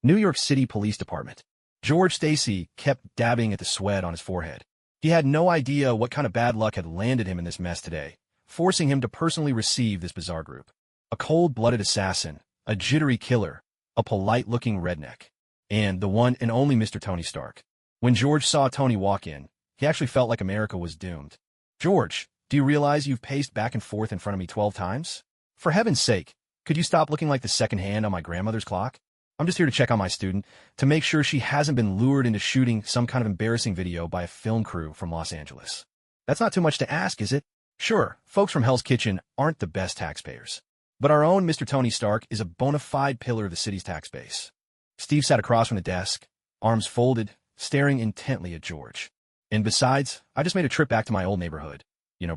New York City Police Department. George Stacy kept dabbing at the sweat on his forehead. He had no idea what kind of bad luck had landed him in this mess today, forcing him to personally receive this bizarre group. A cold-blooded assassin, a jittery killer, a polite-looking redneck, and the one and only Mr. Tony Stark. When George saw Tony walk in, he actually felt like America was doomed. George, do you realize you've paced back and forth in front of me 12 times? For heaven's sake, could you stop looking like the second hand on my grandmother's clock? I'm just here to check on my student, to make sure she hasn't been lured into shooting some kind of embarrassing video by a film crew from Los Angeles. That's not too much to ask, is it? Sure, folks from Hell's Kitchen aren't the best taxpayers. But our own Mr. Tony Stark is a bona fide pillar of the city's tax base. Steve sat across from the desk, arms folded, staring intently at George. And besides, I just made a trip back to my old neighborhood.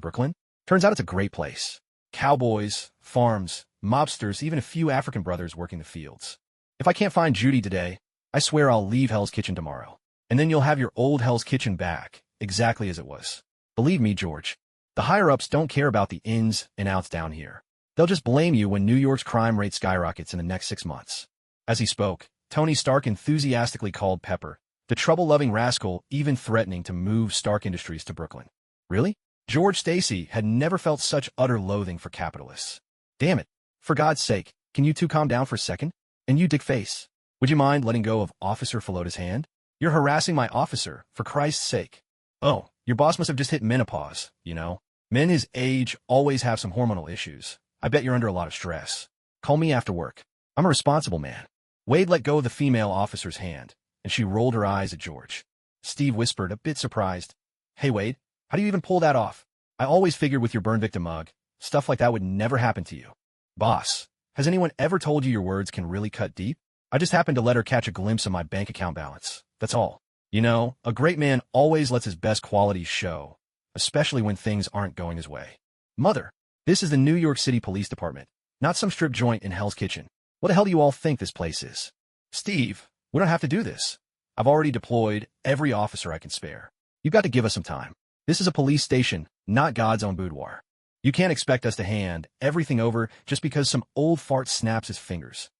Brooklyn? Turns out it's a great place. Cowboys, farms, mobsters, even a few African brothers working the fields. If I can't find Judy today, I swear I'll leave Hell's Kitchen tomorrow. And then you'll have your old Hell's Kitchen back, exactly as it was. Believe me, George, the higher-ups don't care about the ins and outs down here. They'll just blame you when New York's crime rate skyrockets in the next 6 months. As he spoke, Tony Stark enthusiastically called Pepper, the trouble-loving rascal even threatening to move Stark Industries to Brooklyn. Really? George Stacy had never felt such utter loathing for capitalists. Damn it. For God's sake, Can you two calm down for a second? And you, dick face, would you mind letting go of Officer Philota's hand? You're harassing my officer, for Christ's sake. Oh, your boss must have just hit menopause, you know. Men his age always have some hormonal issues. I bet you're under a lot of stress. Call me after work. I'm a responsible man. Wade let go of the female officer's hand, and she rolled her eyes at George. Steve whispered, a bit surprised. Hey, Wade, how do you even pull that off? I always figured with your burn victim mug, stuff like that would never happen to you. Boss, has anyone ever told you your words can really cut deep? I just happened to let her catch a glimpse of my bank account balance. That's all. You know, a great man always lets his best qualities show, especially when things aren't going his way. Mother, this is the New York City Police Department, not some strip joint in Hell's Kitchen. What the hell do you all think this place is? Steve, we don't have to do this. I've already deployed every officer I can spare. You've got to give us some time. This is a police station, not God's own boudoir. You can't expect us to hand everything over just because some old fart snaps his fingers.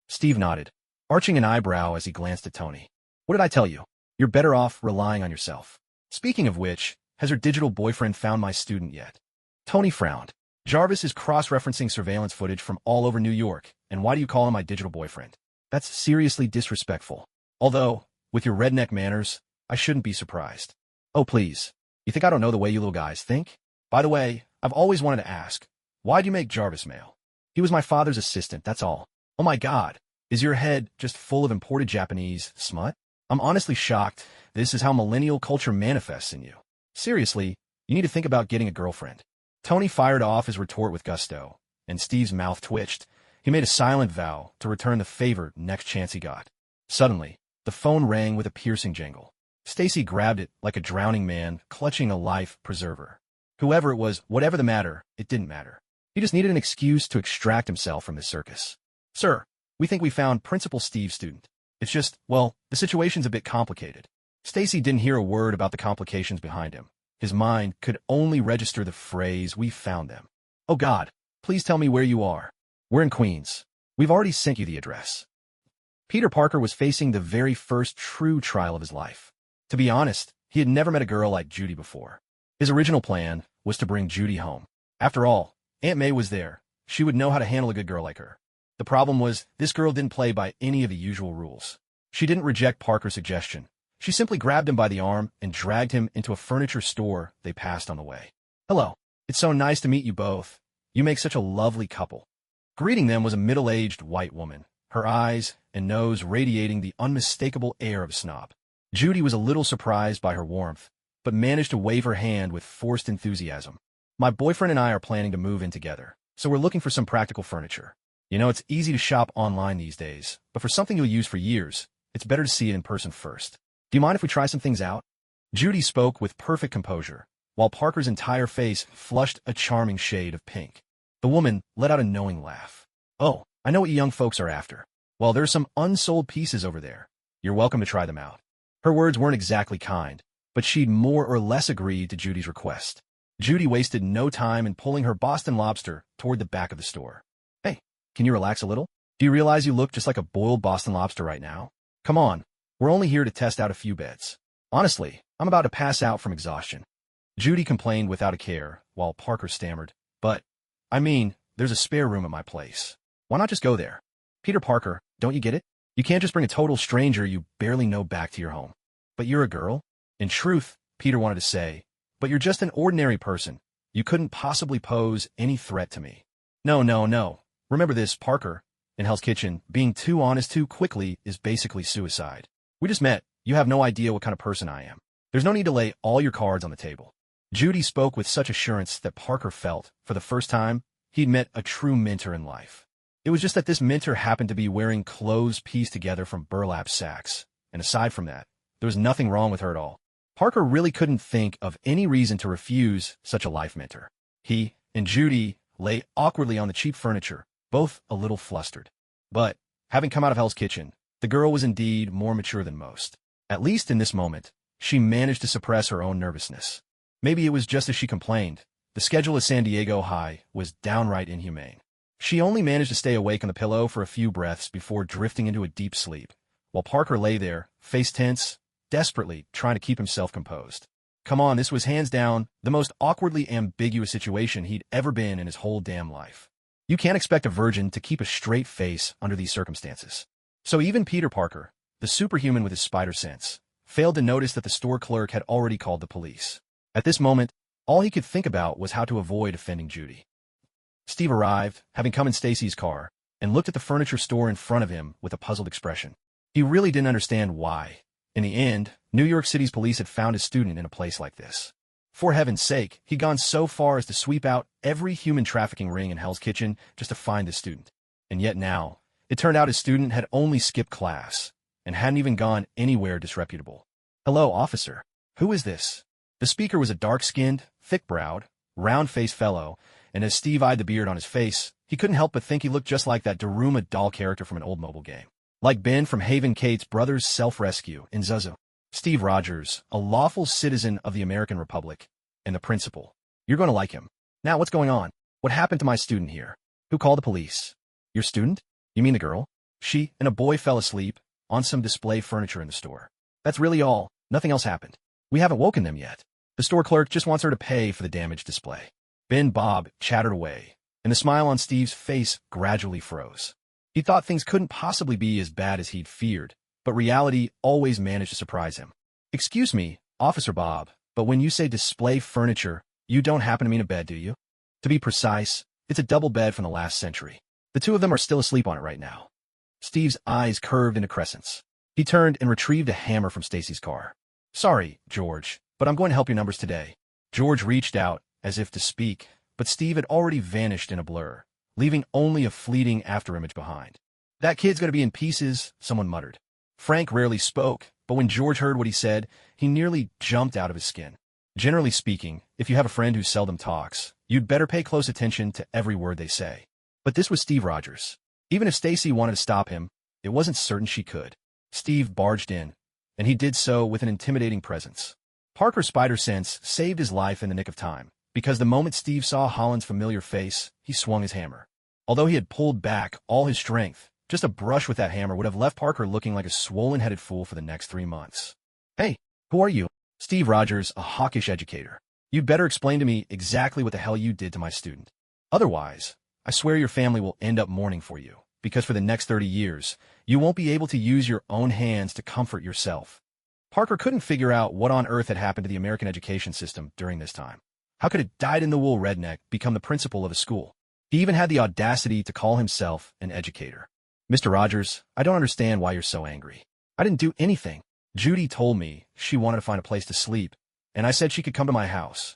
Steve nodded, arching an eyebrow as he glanced at Tony. What did I tell you? You're better off relying on yourself. Speaking of which, has her digital boyfriend found my student yet? Tony frowned. Jarvis is cross-referencing surveillance footage from all over New York, and why do you call him my digital boyfriend? That's seriously disrespectful. Although, with your redneck manners, I shouldn't be surprised. Oh, please. You think I don't know the way you little guys think? By the way, I've always wanted to ask, why'd you make Jarvis male? He was my father's assistant, that's all. Oh my God, is your head just full of imported Japanese smut? I'm honestly shocked this is how millennial culture manifests in you. Seriously, you need to think about getting a girlfriend. Tony fired off his retort with gusto, and Steve's mouth twitched. He made a silent vow to return the favor next chance he got. Suddenly, the phone rang with a piercing jangle. Stacy grabbed it like a drowning man clutching a life preserver. Whoever it was, whatever the matter, it didn't matter. He just needed an excuse to extract himself from this circus. Sir, we think we found Principal Steve's student. It's just, well, the situation's a bit complicated. Stacy didn't hear a word about the complications behind him. His mind could only register the phrase, we found them. Oh God, please tell me where you are. We're in Queens. We've already sent you the address. Peter Parker was facing the very first true trial of his life. To be honest, he had never met a girl like Judy before. His original plan was to bring Judy home. After all, Aunt May was there. She would know how to handle a good girl like her. The problem was, this girl didn't play by any of the usual rules. She didn't reject Parker's suggestion. She simply grabbed him by the arm and dragged him into a furniture store they passed on the way. Hello. It's so nice to meet you both. You make such a lovely couple. Greeting them was a middle-aged white woman, her eyes and nose radiating the unmistakable air of a snob. Judy was a little surprised by her warmth, but managed to wave her hand with forced enthusiasm. My boyfriend and I are planning to move in together, so we're looking for some practical furniture. You know, it's easy to shop online these days, but for something you'll use for years, it's better to see it in person first. Do you mind if we try some things out? Judy spoke with perfect composure, while Parker's entire face flushed a charming shade of pink. The woman let out a knowing laugh. Oh, I know what you young folks are after. Well, there's some unsold pieces over there. You're welcome to try them out. Her words weren't exactly kind, but she'd more or less agreed to Judy's request. Judy wasted no time in pulling her Boston Lobster toward the back of the store. Hey, can you relax a little? Do you realize you look just like a boiled Boston Lobster right now? Come on, we're only here to test out a few beds. Honestly, I'm about to pass out from exhaustion. Judy complained without a care, while Parker stammered, but, I mean, there's a spare room at my place. Why not just go there? Peter Parker, don't you get it? You can't just bring a total stranger you barely know back to your home. But you're a girl? In truth, Peter wanted to say, but you're just an ordinary person. You couldn't possibly pose any threat to me. No, no, no. Remember this, Parker. In Hell's Kitchen, being too honest too quickly is basically suicide. We just met. You have no idea what kind of person I am. There's no need to lay all your cards on the table. Judy spoke with such assurance that Parker felt, for the first time, he'd met a true mentor in life. It was just that this mentor happened to be wearing clothes pieced together from burlap sacks, and aside from that, there was nothing wrong with her at all. Parker really couldn't think of any reason to refuse such a life mentor. He and Judy lay awkwardly on the cheap furniture, both a little flustered. But, having come out of Hell's Kitchen, the girl was indeed more mature than most. At least in this moment, she managed to suppress her own nervousness. Maybe it was just as she complained. The schedule at San Diego High was downright inhumane. She only managed to stay awake on the pillow for a few breaths before drifting into a deep sleep, while Parker lay there, face tense, desperately trying to keep himself composed. Come on, this was hands down the most awkwardly ambiguous situation he'd ever been in his whole damn life. You can't expect a virgin to keep a straight face under these circumstances. So even Peter Parker, the superhuman with his spider sense, failed to notice that the store clerk had already called the police. At this moment, all he could think about was how to avoid offending Judy. Steve arrived, having come in Stacy's car, and looked at the furniture store in front of him with a puzzled expression. He really didn't understand why. In the end, New York City's police had found his student in a place like this. For heaven's sake, he'd gone so far as to sweep out every human trafficking ring in Hell's Kitchen just to find the student. And yet now, it turned out his student had only skipped class and hadn't even gone anywhere disreputable. "Hello, officer. Who is this?" The speaker was a dark-skinned, thick-browed, round-faced fellow, and as Steve eyed the beard on his face, he couldn't help but think he looked just like that Daruma doll character from an old mobile game. Like Ben from Haven Kate's Brothers Self-Rescue in Zuzu. Steve Rogers, a lawful citizen of the American Republic, and the principal. You're going to like him. Now, what's going on? What happened to my student here? Who called the police? Your student? You mean the girl? She and a boy fell asleep on some display furniture in the store. That's really all. Nothing else happened. We haven't woken them yet. The store clerk just wants her to pay for the damaged display. Ben Bob chattered away, and the smile on Steve's face gradually froze. He thought things couldn't possibly be as bad as he'd feared, but reality always managed to surprise him. "Excuse me, Officer Bob, but when you say display furniture, you don't happen to mean a bed, do you? To be precise, it's a double bed from the last century. The two of them are still asleep on it right now." Steve's eyes curved into crescents. He turned and retrieved a hammer from Stacy's car. "Sorry, George, but I'm going to help your numbers today." George reached out as if to speak, but Steve had already vanished in a blur, leaving only a fleeting afterimage behind. "That kid's going to be in pieces," someone muttered. Frank rarely spoke, but when George heard what he said, he nearly jumped out of his skin. Generally speaking, if you have a friend who seldom talks, you'd better pay close attention to every word they say. But this was Steve Rogers. Even if Stacy wanted to stop him, it wasn't certain she could. Steve barged in, and he did so with an intimidating presence. Parker's spider sense saved his life in the nick of time, because the moment Steve saw Holland's familiar face, he swung his hammer. Although he had pulled back all his strength, just a brush with that hammer would have left Parker looking like a swollen-headed fool for the next 3 months. "Hey, who are you?" "Steve Rogers, a hawkish educator. You'd better explain to me exactly what the hell you did to my student. Otherwise, I swear your family will end up mourning for you, because for the next 30 years, you won't be able to use your own hands to comfort yourself." Parker couldn't figure out what on earth had happened to the American education system during this time. How could a dyed-in-the-wool redneck become the principal of a school? He even had the audacity to call himself an educator. "Mr. Rogers, I don't understand why you're so angry. I didn't do anything. Judy told me she wanted to find a place to sleep, and I said she could come to my house."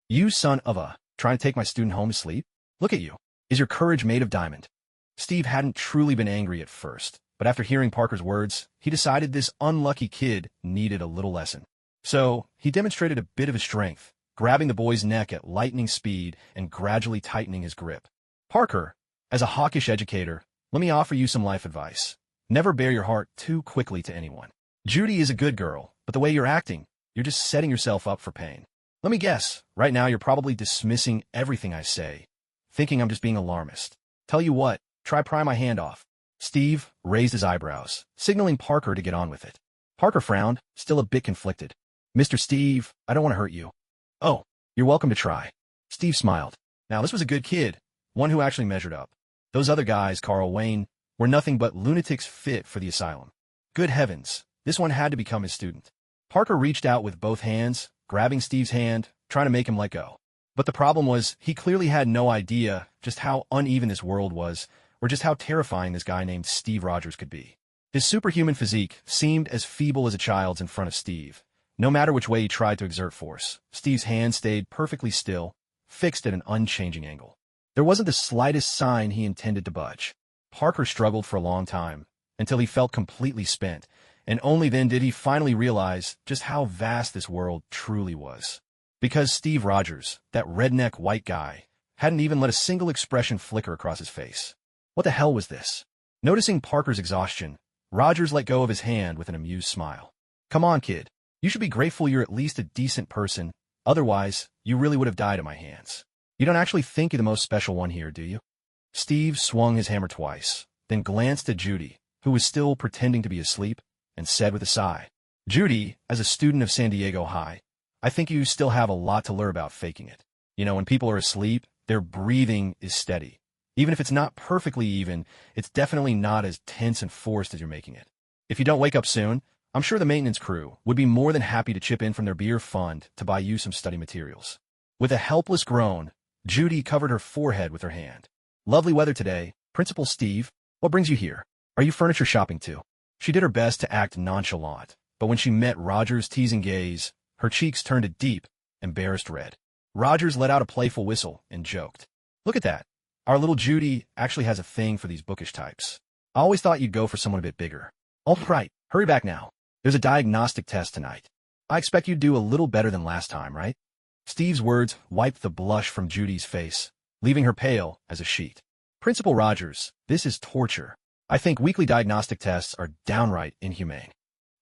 You son of a, trying to take my student home to sleep? Look at you. Is your courage made of diamond?" Steve hadn't truly been angry at first, but after hearing Parker's words, he decided this unlucky kid needed a little lesson. So, he demonstrated a bit of his strength, grabbing the boy's neck at lightning speed and gradually tightening his grip. "Parker, as a hawkish educator, let me offer you some life advice. Never bare your heart too quickly to anyone. Judy is a good girl, but the way you're acting, you're just setting yourself up for pain. Let me guess, right now you're probably dismissing everything I say, thinking I'm just being alarmist. Tell you what, try pry my hand off." Steve raised his eyebrows, signaling Parker to get on with it. Parker frowned, still a bit conflicted. "Mr. Steve, I don't want to hurt you." "Oh, you're welcome to try." Steve smiled. Now this was a good kid, one who actually measured up. Those other guys, Carl Wayne, were nothing but lunatics fit for the asylum. Good heavens, this one had to become his student. Parker reached out with both hands, grabbing Steve's hand, trying to make him let go. But the problem was, he clearly had no idea just how uneven this world was, or just how terrifying this guy named Steve Rogers could be. His superhuman physique seemed as feeble as a child's in front of Steve. No matter which way he tried to exert force, Steve's hand stayed perfectly still, fixed at an unchanging angle. There wasn't the slightest sign he intended to budge. Parker struggled for a long time, until he felt completely spent, and only then did he finally realize just how vast this world truly was. Because Steve Rogers, that redneck white guy, hadn't even let a single expression flicker across his face. What the hell was this? Noticing Parker's exhaustion, Rogers let go of his hand with an amused smile. "Come on, kid. You should be grateful you're at least a decent person. Otherwise, you really would have died at my hands. You don't actually think you're the most special one here, do you?" Steve swung his hammer twice, then glanced at Judy, who was still pretending to be asleep, and said with a sigh, "Judy, as a student of San Diego High, I think you still have a lot to learn about faking it. You know, when people are asleep, their breathing is steady, Even if it's not perfectly even, it's definitely not as tense and forced as you're making it. If you don't wake up soon, I'm sure the maintenance crew would be more than happy to chip in from their beer fund to buy you some study materials. With a helpless groan, Judy covered her forehead with her hand. Lovely weather today. Principal Steve, what brings you here? Are you furniture shopping too? She did her best to act nonchalant, but when she met Roger's teasing gaze, her cheeks turned a deep, embarrassed red. Rogers let out a playful whistle and joked. Look at that. Our little Judy actually has a thing for these bookish types. I always thought you'd go for someone a bit bigger. All right, hurry back now. There's a diagnostic test tonight. I expect you'd do a little better than last time, right? Steve's words wiped the blush from Judy's face, leaving her pale as a sheet. Principal Rogers, this is torture. I think weekly diagnostic tests are downright inhumane.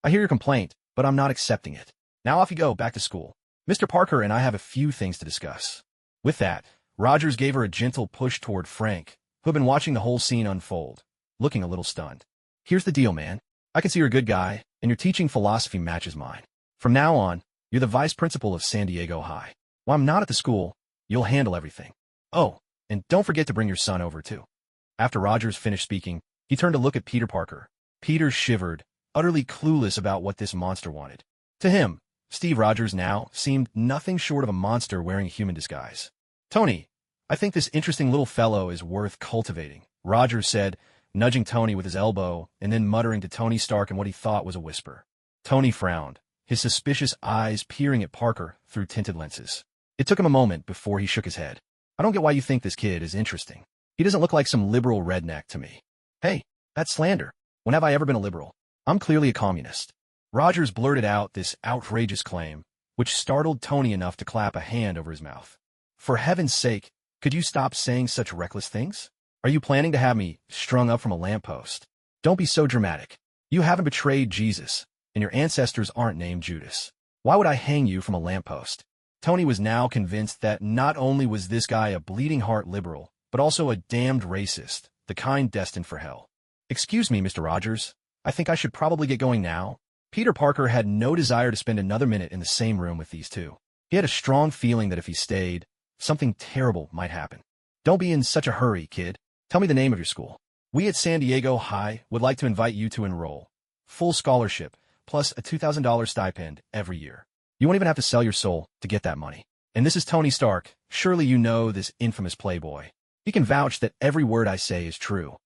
I hear your complaint, but I'm not accepting it. Now off you go, back to school. Mr. Parker and I have a few things to discuss. With that, Rogers gave her a gentle push toward Frank, who had been watching the whole scene unfold, looking a little stunned. Here's the deal, man. I can see you're a good guy, and your teaching philosophy matches mine. From now on, you're the vice principal of San Diego High. While I'm not at the school, you'll handle everything. Oh, and don't forget to bring your son over, too. After Rogers finished speaking, he turned to look at Peter Parker. Peter shivered, utterly clueless about what this monster wanted. To him, Steve Rogers now seemed nothing short of a monster wearing a human disguise. Tony, I think this interesting little fellow is worth cultivating, Rogers said, nudging Tony with his elbow and then muttering to Tony Stark in what he thought was a whisper. Tony frowned, his suspicious eyes peering at Parker through tinted lenses. It took him a moment before he shook his head. I don't get why you think this kid is interesting. He doesn't look like some liberal redneck to me. Hey, that's slander. When have I ever been a liberal? I'm clearly a communist. Rogers blurted out this outrageous claim, which startled Tony enough to clap a hand over his mouth. For heaven's sake, could you stop saying such reckless things? Are you planning to have me strung up from a lamppost? Don't be so dramatic. You haven't betrayed Jesus, and your ancestors aren't named Judas. Why would I hang you from a lamppost? Tony was now convinced that not only was this guy a bleeding heart liberal, but also a damned racist, the kind destined for hell. Excuse me, Mr. Rogers. I think I should probably get going now. Peter Parker had no desire to spend another minute in the same room with these two. He had a strong feeling that if he stayed, something terrible might happen. Don't be in such a hurry, kid. Tell me the name of your school. We at San Diego High would like to invite you to enroll. Full scholarship, plus a $2,000 stipend every year. You won't even have to sell your soul to get that money. And this is Tony Stark. Surely you know this infamous playboy. He can vouch that every word I say is true.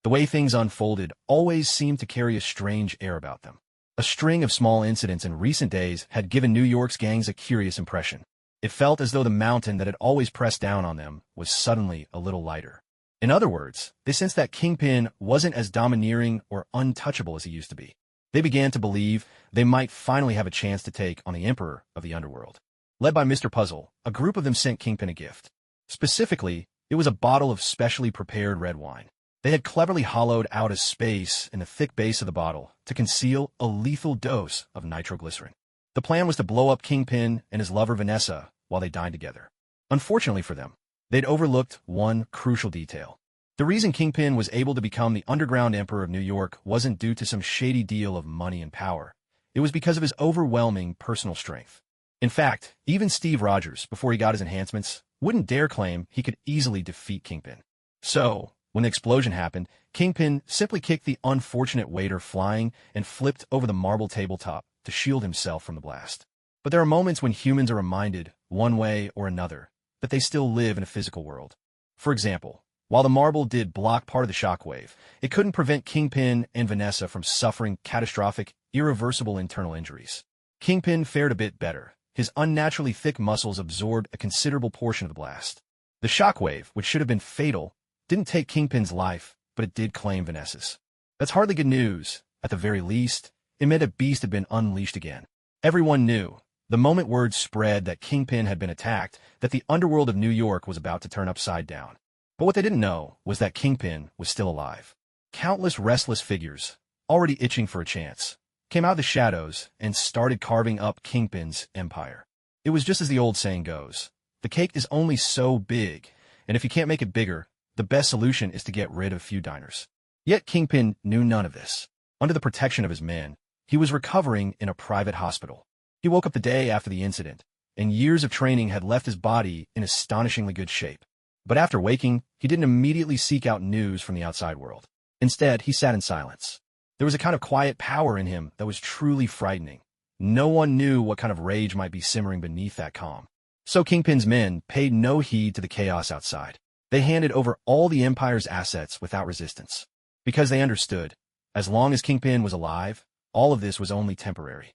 The way things unfolded always seemed to carry a strange air about them. A string of small incidents in recent days had given New York's gangs a curious impression. It felt as though the mountain that had always pressed down on them was suddenly a little lighter. In other words, they sensed that Kingpin wasn't as domineering or untouchable as he used to be. They began to believe they might finally have a chance to take on the Emperor of the Underworld. Led by Mr. Puzzle, a group of them sent Kingpin a gift. Specifically, it was a bottle of specially prepared red wine. They had cleverly hollowed out a space in the thick base of the bottle to conceal a lethal dose of nitroglycerin. The plan was to blow up Kingpin and his lover Vanessa while they dined together. Unfortunately for them, they'd overlooked one crucial detail. The reason Kingpin was able to become the underground emperor of New York wasn't due to some shady deal of money and power. It was because of his overwhelming personal strength. In fact, even Steve Rogers, before he got his enhancements, wouldn't dare claim he could easily defeat Kingpin. So, when the explosion happened, Kingpin simply kicked the unfortunate waiter flying and flipped over the marble tabletop to shield himself from the blast. But there are moments when humans are reminded, one way or another, that they still live in a physical world. For example, while the marble did block part of the shockwave, it couldn't prevent Kingpin and Vanessa from suffering catastrophic, irreversible internal injuries. Kingpin fared a bit better. His unnaturally thick muscles absorbed a considerable portion of the blast. The shockwave, which should have been fatal, didn't take Kingpin's life, but it did claim Vanessa's. That's hardly good news. At the very least, it meant a beast had been unleashed again. Everyone knew, the moment word spread that Kingpin had been attacked, that the underworld of New York was about to turn upside down. But what they didn't know was that Kingpin was still alive. Countless restless figures, already itching for a chance, came out of the shadows and started carving up Kingpin's empire. It was just as the old saying goes, the cake is only so big, and if you can't make it bigger, the best solution is to get rid of a few diners. Yet Kingpin knew none of this. Under the protection of his men, he was recovering in a private hospital. He woke up the day after the incident, and years of training had left his body in astonishingly good shape. But after waking, he didn't immediately seek out news from the outside world. Instead, he sat in silence. There was a kind of quiet power in him that was truly frightening. No one knew what kind of rage might be simmering beneath that calm. So Kingpin's men paid no heed to the chaos outside. They handed over all the Empire's assets without resistance. Because they understood, as long as Kingpin was alive, all of this was only temporary.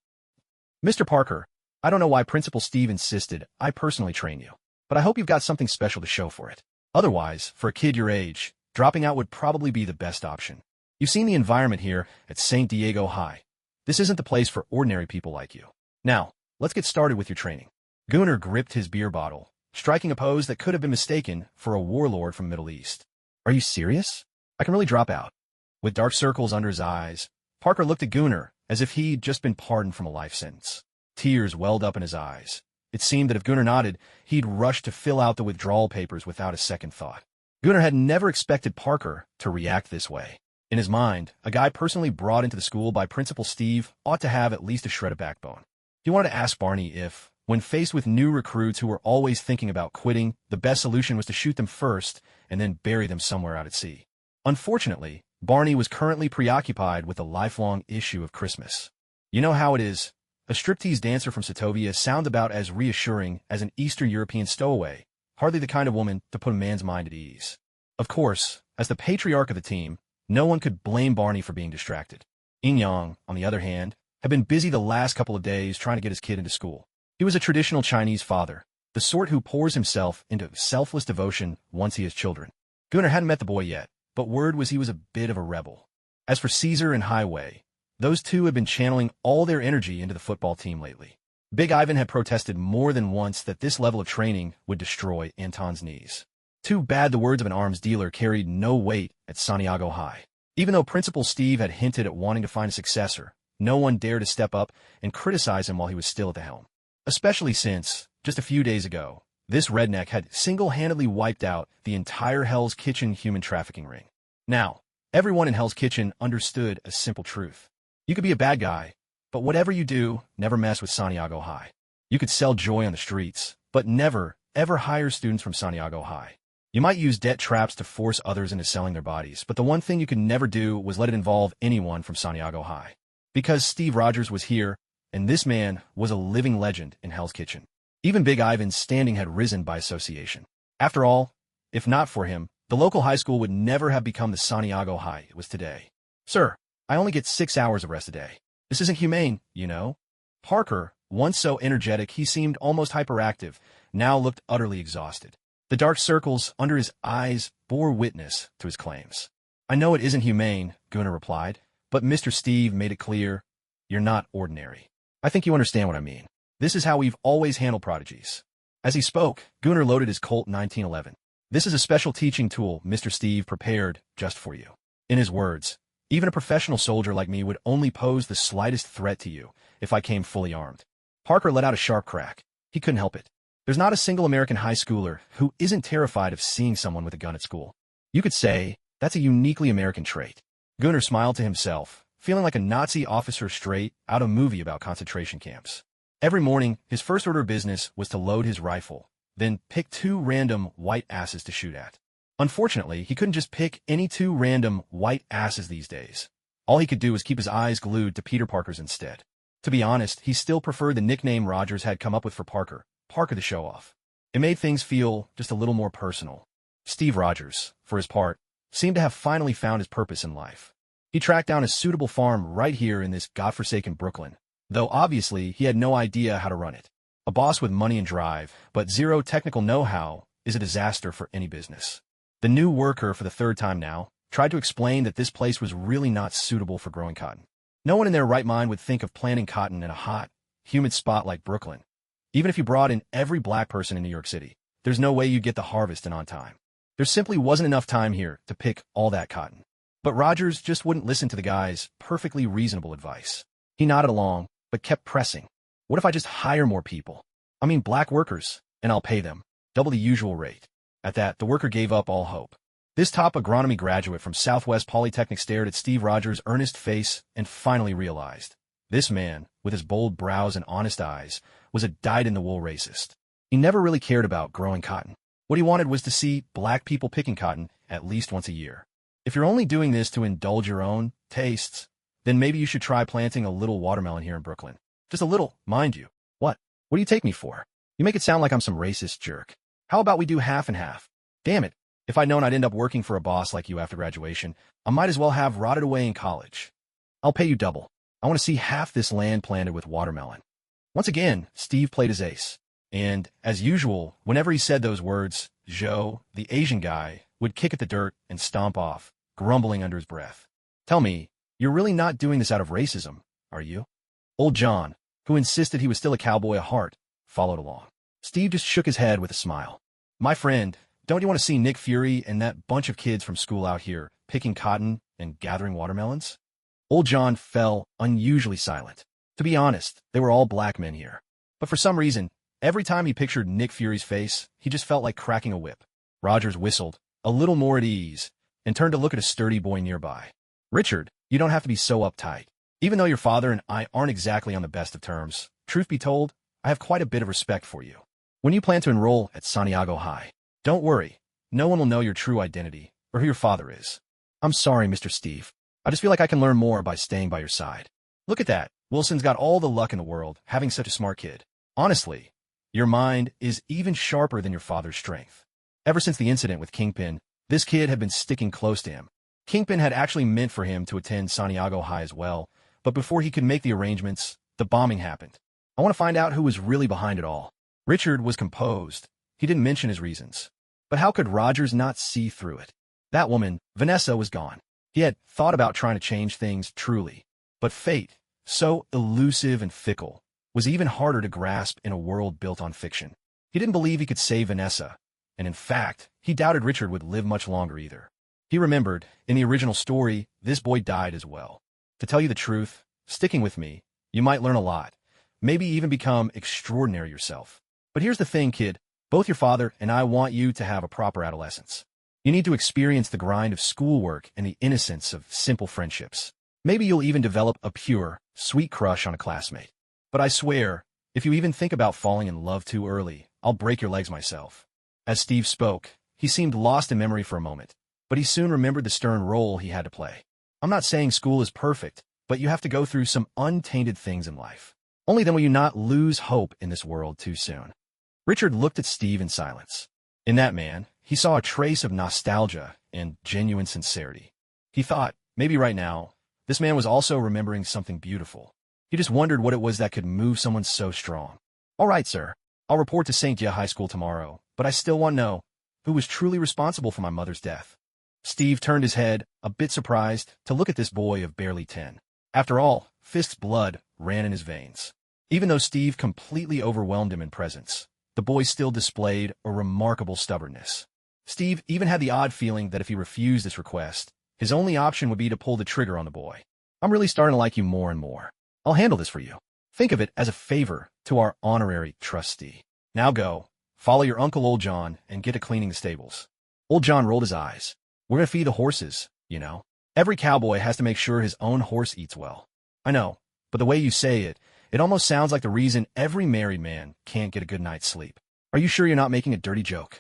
Mr. Parker, I don't know why Principal Steve insisted I personally train you, but I hope you've got something special to show for it. Otherwise, for a kid your age, dropping out would probably be the best option. You've seen the environment here at St. Diego High. This isn't the place for ordinary people like you. Now, let's get started with your training. Gunnar gripped his beer bottle, striking a pose that could have been mistaken for a warlord from Middle East. Are you serious? I can really drop out. With dark circles under his eyes, Parker looked at Gunnar as if he'd just been pardoned from a life sentence. Tears welled up in his eyes. It seemed that if Gunnar nodded, he'd rush to fill out the withdrawal papers without a second thought. Gunnar had never expected Parker to react this way. In his mind, a guy personally brought into the school by Principal Steve ought to have at least a shred of backbone. He wanted to ask Barney if, when faced with new recruits who were always thinking about quitting, the best solution was to shoot them first and then bury them somewhere out at sea. Unfortunately, Barney was currently preoccupied with the lifelong issue of Christmas. You know how it is. A striptease dancer from Sotovia sounds about as reassuring as an Eastern European stowaway, hardly the kind of woman to put a man's mind at ease. Of course, as the patriarch of the team, no one could blame Barney for being distracted. In-yang, on the other hand, had been busy the last couple of days trying to get his kid into school. He was a traditional Chinese father, the sort who pours himself into selfless devotion once he has children. Gunnar hadn't met the boy yet, but word was he was a bit of a rebel. As for Caesar and Highway, those two had been channeling all their energy into the football team lately. Big Ivan had protested more than once that this level of training would destroy Anton's knees. Too bad the words of an arms dealer carried no weight at Santiago High. Even though Principal Steve had hinted at wanting to find a successor, no one dared to step up and criticize him while he was still at the helm. Especially since, just a few days ago, this redneck had single-handedly wiped out the entire Hell's Kitchen human trafficking ring. Now, everyone in Hell's Kitchen understood a simple truth. You could be a bad guy, but whatever you do, never mess with Santiago High. You could sell joy on the streets, but never, ever hire students from Santiago High. You might use debt traps to force others into selling their bodies, but the one thing you could never do was let it involve anyone from Santiago High. Because Steve Rogers was here, and this man was a living legend in Hell's Kitchen. Even Big Ivan's standing had risen by association. After all, if not for him, the local high school would never have become the Santiago High it was today. Sir, I only get 6 hours of rest a day. This isn't humane, you know. Parker, once so energetic he seemed almost hyperactive, now looked utterly exhausted. The dark circles under his eyes bore witness to his claims. I know it isn't humane, Gunnar replied, but Mr. Steve made it clear, you're not ordinary. I think you understand what I mean. This is how we've always handled prodigies. As he spoke, Gunnar loaded his Colt 1911. This is a special teaching tool Mr. Steve prepared just for you. In his words, even a professional soldier like me would only pose the slightest threat to you if I came fully armed. Parker let out a sharp crack. He couldn't help it. There's not a single American high schooler who isn't terrified of seeing someone with a gun at school. You could say that's a uniquely American trait. Gunnar smiled to himself, feeling like a Nazi officer straight out of a movie about concentration camps. Every morning, his first order of business was to load his rifle, then pick 2 random white asses to shoot at. Unfortunately, he couldn't just pick any 2 random white asses these days. All he could do was keep his eyes glued to Peter Parker's instead. To be honest, he still preferred the nickname Rogers had come up with for Parker, Parker the Show-Off. It made things feel just a little more personal. Steve Rogers, for his part, seemed to have finally found his purpose in life. He tracked down a suitable farm right here in this godforsaken Brooklyn, though obviously he had no idea how to run it. A boss with money and drive, but zero technical know-how, is a disaster for any business. The new worker, for the 3rd time now, tried to explain that this place was really not suitable for growing cotton. No one in their right mind would think of planting cotton in a hot, humid spot like Brooklyn. Even if you brought in every black person in New York City, there's no way you'd get the harvest in on time. There simply wasn't enough time here to pick all that cotton. But Rogers just wouldn't listen to the guy's perfectly reasonable advice. He nodded along, but kept pressing. What if I just hire more people? I mean black workers, and I'll pay them double the usual rate. At that, the worker gave up all hope. This top agronomy graduate from Southwest Polytechnic stared at Steve Rogers' earnest face and finally realized. This man, with his bold brows and honest eyes, was a dyed-in-the-wool racist. He never really cared about growing cotton. What he wanted was to see black people picking cotton at least once a year. If you're only doing this to indulge your own tastes, then maybe you should try planting a little watermelon here in Brooklyn. Just a little, mind you. What? What do you take me for? You make it sound like I'm some racist jerk. How about we do half and half? Damn it. If I'd known I'd end up working for a boss like you after graduation, I might as well have rotted away in college. I'll pay you double. I want to see half this land planted with watermelon. Once again, Steve played his ace. And, as usual, whenever he said those words, Joe, the Asian guy, would kick at the dirt and stomp off, grumbling under his breath. Tell me, you're really not doing this out of racism, are you? Old John, who insisted he was still a cowboy at heart, followed along. Steve just shook his head with a smile. My friend, don't you want to see Nick Fury and that bunch of kids from school out here picking cotton and gathering watermelons? Old John fell unusually silent. To be honest, they were all black men here. But for some reason, every time he pictured Nick Fury's face, he just felt like cracking a whip. Rogers whistled, a little more at ease, and turned to look at a sturdy boy nearby. Richard, you don't have to be so uptight. Even though your father and I aren't exactly on the best of terms, truth be told, I have quite a bit of respect for you. When you plan to enroll at Santiago High, don't worry, no one will know your true identity or who your father is. I'm sorry, Mr. Steve. I just feel like I can learn more by staying by your side. Look at that. Wilson's got all the luck in the world, having such a smart kid. Honestly, your mind is even sharper than your father's strength. Ever since the incident with Kingpin, this kid had been sticking close to him. Kingpin had actually meant for him to attend Santiago High as well, but before he could make the arrangements, the bombing happened. I want to find out who was really behind it all. Richard was composed. He didn't mention his reasons. But how could Rogers not see through it? That woman, Vanessa, was gone. He had thought about trying to change things truly. But fate, so elusive and fickle, was even harder to grasp in a world built on fiction. He didn't believe he could save Vanessa, and in fact, he doubted Richard would live much longer either. He remembered, in the original story, this boy died as well. To tell you the truth, sticking with me, you might learn a lot, maybe even become extraordinary yourself. But here's the thing, kid, both your father and I want you to have a proper adolescence. You need to experience the grind of schoolwork and the innocence of simple friendships. Maybe you'll even develop a pure, sweet crush on a classmate. But I swear, if you even think about falling in love too early, I'll break your legs myself. As Steve spoke, he seemed lost in memory for a moment, but he soon remembered the stern role he had to play. I'm not saying school is perfect, but you have to go through some untainted things in life. Only then will you not lose hope in this world too soon. Richard looked at Steve in silence. In that man, he saw a trace of nostalgia and genuine sincerity. He thought, maybe right now, this man was also remembering something beautiful. He just wondered what it was that could move someone so strong. All right, sir. I'll report to St. Gia High School tomorrow, but I still want to know who was truly responsible for my mother's death. Steve turned his head, a bit surprised, to look at this boy of barely 10. After all, Fisk's blood ran in his veins. Even though Steve completely overwhelmed him in presence, the boy still displayed a remarkable stubbornness. Steve even had the odd feeling that if he refused this request, his only option would be to pull the trigger on the boy. I'm really starting to like you more and more. I'll handle this for you. Think of it as a favor to our honorary trustee. Now go, follow your Uncle Old John, and get to cleaning the stables. Old John rolled his eyes. We're going to feed the horses, you know. Every cowboy has to make sure his own horse eats well. I know, but the way you say it, it almost sounds like the reason every married man can't get a good night's sleep. Are you sure you're not making a dirty joke?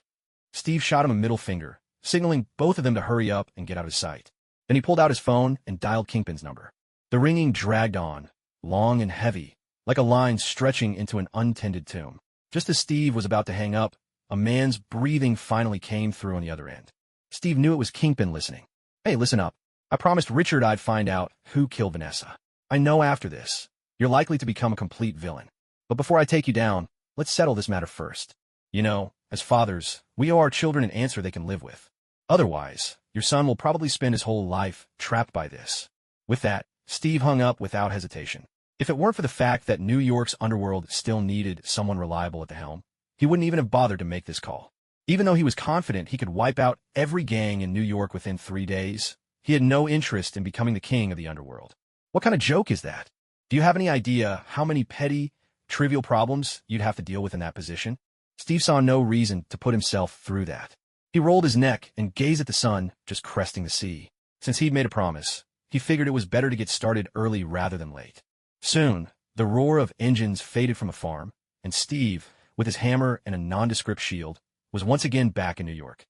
Steve shot him a middle finger, signaling both of them to hurry up and get out of sight. Then he pulled out his phone and dialed Kingpin's number. The ringing dragged on, long and heavy, like a line stretching into an untended tomb. Just as Steve was about to hang up, a man's breathing finally came through on the other end. Steve knew it was Kingpin listening. Hey, listen up. I promised Richard I'd find out who killed Vanessa. I know after this, you're likely to become a complete villain. But before I take you down, let's settle this matter first. You know, as fathers, we owe our children an answer they can live with. Otherwise, your son will probably spend his whole life trapped by this. With that, Steve hung up without hesitation. If it weren't for the fact that New York's underworld still needed someone reliable at the helm, he wouldn't even have bothered to make this call. Even though he was confident he could wipe out every gang in New York within 3 days, he had no interest in becoming the king of the underworld. What kind of joke is that? Do you have any idea how many petty, trivial problems you'd have to deal with in that position? Steve saw no reason to put himself through that. He rolled his neck and gazed at the sun just cresting the sea. Since he'd made a promise, he figured it was better to get started early rather than late. Soon, the roar of engines faded from the farm, and Steve, with his hammer and a nondescript shield, was once again back in New York.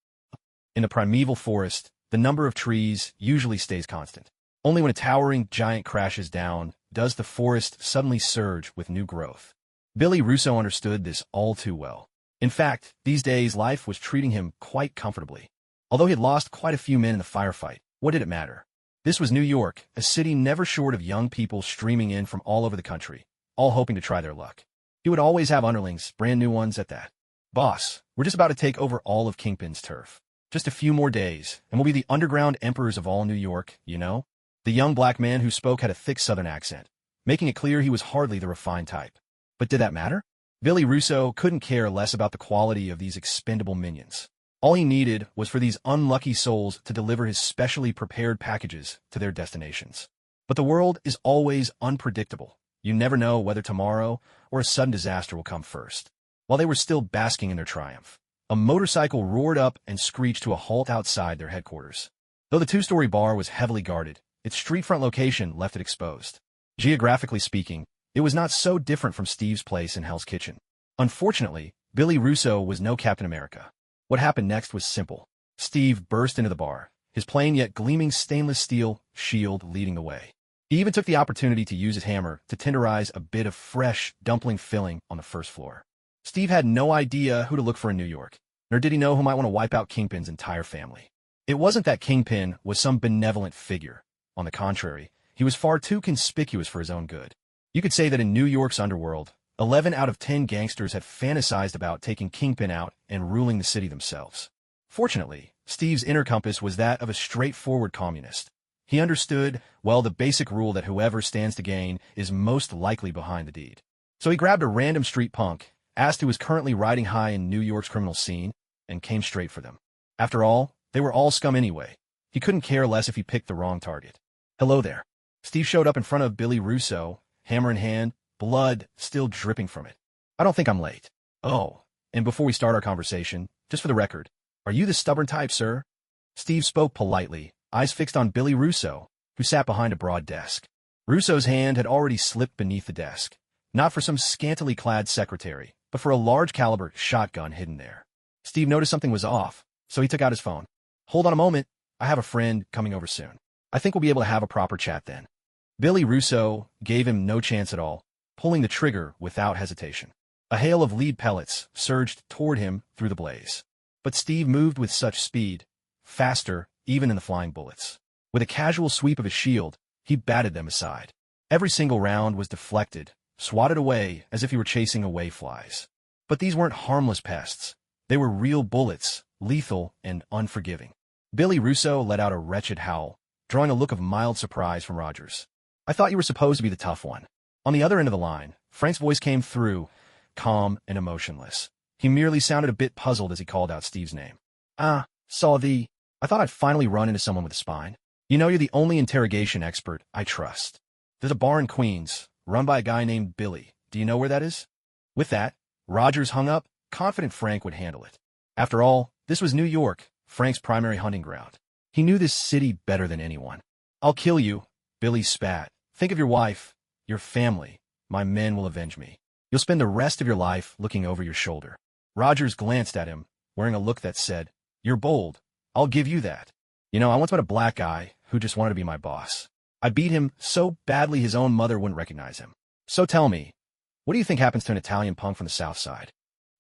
In the primeval forest, the number of trees usually stays constant. Only when a towering giant crashes down does the forest suddenly surge with new growth. Billy Russo understood this all too well. In fact, these days life was treating him quite comfortably. Although he had lost quite a few men in the firefight, what did it matter? This was New York, a city never short of young people streaming in from all over the country, all hoping to try their luck. He would always have underlings, brand new ones at that. Boss, we're just about to take over all of Kingpin's turf. Just a few more days, and we'll be the underground emperors of all New York, you know? The young black man who spoke had a thick southern accent, making it clear he was hardly the refined type. But did that matter? Billy Russo couldn't care less about the quality of these expendable minions. All he needed was for these unlucky souls to deliver his specially prepared packages to their destinations. But the world is always unpredictable. You never know whether tomorrow or a sudden disaster will come first. While they were still basking in their triumph, a motorcycle roared up and screeched to a halt outside their headquarters. Though the two-story bar was heavily guarded, its street-front location left it exposed. Geographically speaking, it was not so different from Steve's place in Hell's Kitchen. Unfortunately, Billy Russo was no Captain America. What happened next was simple. Steve burst into the bar, his plain yet gleaming stainless steel shield leading the way. He even took the opportunity to use his hammer to tenderize a bit of fresh dumpling filling on the first floor. Steve had no idea who to look for in New York, nor did he know who might want to wipe out Kingpin's entire family. It wasn't that Kingpin was some benevolent figure. On the contrary, he was far too conspicuous for his own good. You could say that in New York's underworld, 11 out of 10 gangsters had fantasized about taking Kingpin out and ruling the city themselves. Fortunately, Steve's inner compass was that of a straightforward communist. He understood, well, the basic rule that whoever stands to gain is most likely behind the deed. So he grabbed a random street punk, asked who was currently riding high in New York's criminal scene, and came straight for them. After all, they were all scum anyway. He couldn't care less if he picked the wrong target. Hello there. Steve showed up in front of Billy Russo, hammer in hand, blood still dripping from it. I don't think I'm late. Oh, and before we start our conversation, just for the record, are you the stubborn type, sir? Steve spoke politely, eyes fixed on Billy Russo, who sat behind a broad desk. Russo's hand had already slipped beneath the desk, not for some scantily clad secretary, but for a large-caliber shotgun hidden there. Steve noticed something was off, so he took out his phone. Hold on a moment. I have a friend coming over soon. I think we'll be able to have a proper chat then. Billy Russo gave him no chance at all, pulling the trigger without hesitation. A hail of lead pellets surged toward him through the blaze. But Steve moved with such speed, faster even than the flying bullets. With a casual sweep of his shield, he batted them aside. Every single round was deflected, swatted away as if he were chasing away flies. But these weren't harmless pests. They were real bullets, lethal and unforgiving. Billy Russo let out a wretched howl, drawing a look of mild surprise from Rogers. I thought you were supposed to be the tough one. On the other end of the line, Frank's voice came through, calm and emotionless. He merely sounded a bit puzzled as he called out Steve's name. I thought I'd finally run into someone with a spine. You know, you're the only interrogation expert I trust. There's a bar in Queens, run by a guy named Billy. Do you know where that is? With that, Rogers hung up, confident Frank would handle it. After all, this was New York, Frank's primary hunting ground. He knew this city better than anyone. I'll kill you, Billy spat. Think of your wife, your family. My men will avenge me. You'll spend the rest of your life looking over your shoulder. Rogers glanced at him, wearing a look that said, You're bold. I'll give you that. You know, I once met a black guy who just wanted to be my boss. I beat him so badly his own mother wouldn't recognize him. So tell me, what do you think happens to an Italian punk from the South Side?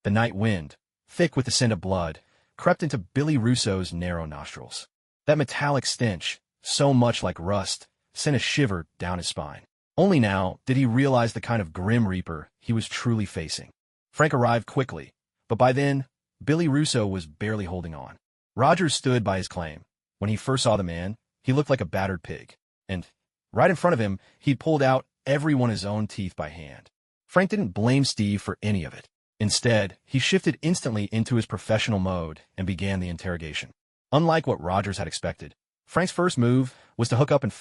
The night wind, thick with the scent of blood, crept into Billy Russo's narrow nostrils. That metallic stench, so much like rust, sent a shiver down his spine. Only now did he realize the kind of grim reaper he was truly facing. Frank arrived quickly, but by then, Billy Russo was barely holding on. Rogers stood by his claim. When he first saw the man, he looked like a battered pig, and right in front of him, he'd pulled out every one of his own teeth by hand. Frank didn't blame Steve for any of it. Instead, he shifted instantly into his professional mode and began the interrogation. Unlike what Rogers had expected, Frank's first move was to hook up and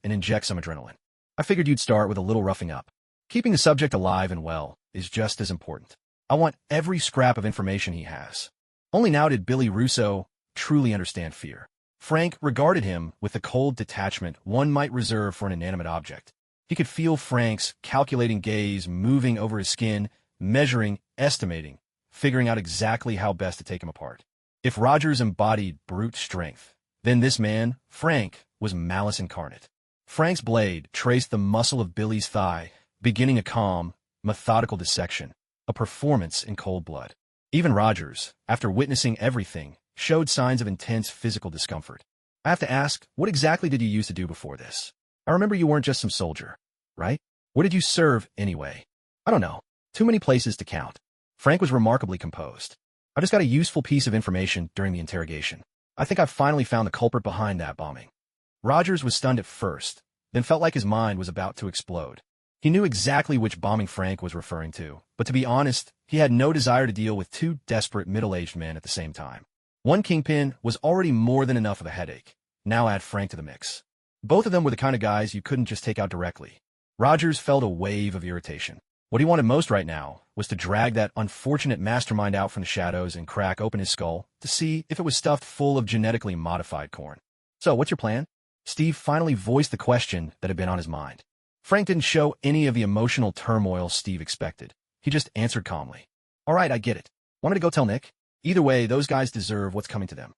inject some adrenaline. I figured you'd start with a little roughing up. Keeping the subject alive and well is just as important. I want every scrap of information he has. Only now did Billy Russo truly understand fear. Frank regarded him with the cold detachment one might reserve for an inanimate object. He could feel Frank's calculating gaze moving over his skin, measuring, estimating, figuring out exactly how best to take him apart. If Rogers embodied brute strength, then this man, Frank, was malice incarnate. Frank's blade traced the muscle of Billy's thigh, beginning a calm, methodical dissection, a performance in cold blood. Even Rogers, after witnessing everything, showed signs of intense physical discomfort. I have to ask, what exactly did you used to do before this? I remember you weren't just some soldier, right? Where did you serve, anyway? I don't know. Too many places to count. Frank was remarkably composed. I just got a useful piece of information during the interrogation. I think I've finally found the culprit behind that bombing. Rogers was stunned at first, then felt like his mind was about to explode. He knew exactly which bombing Frank was referring to, but to be honest, he had no desire to deal with two desperate middle-aged men at the same time. One kingpin was already more than enough of a headache. Now add Frank to the mix. Both of them were the kind of guys you couldn't just take out directly. Rogers felt a wave of irritation. What he wanted most right now was to drag that unfortunate mastermind out from the shadows and crack open his skull to see if it was stuffed full of genetically modified corn. So, what's your plan? Steve finally voiced the question that had been on his mind. Frank didn't show any of the emotional turmoil Steve expected. He just answered calmly. All right, I get it. Want me to go tell Nick? Either way, those guys deserve what's coming to them.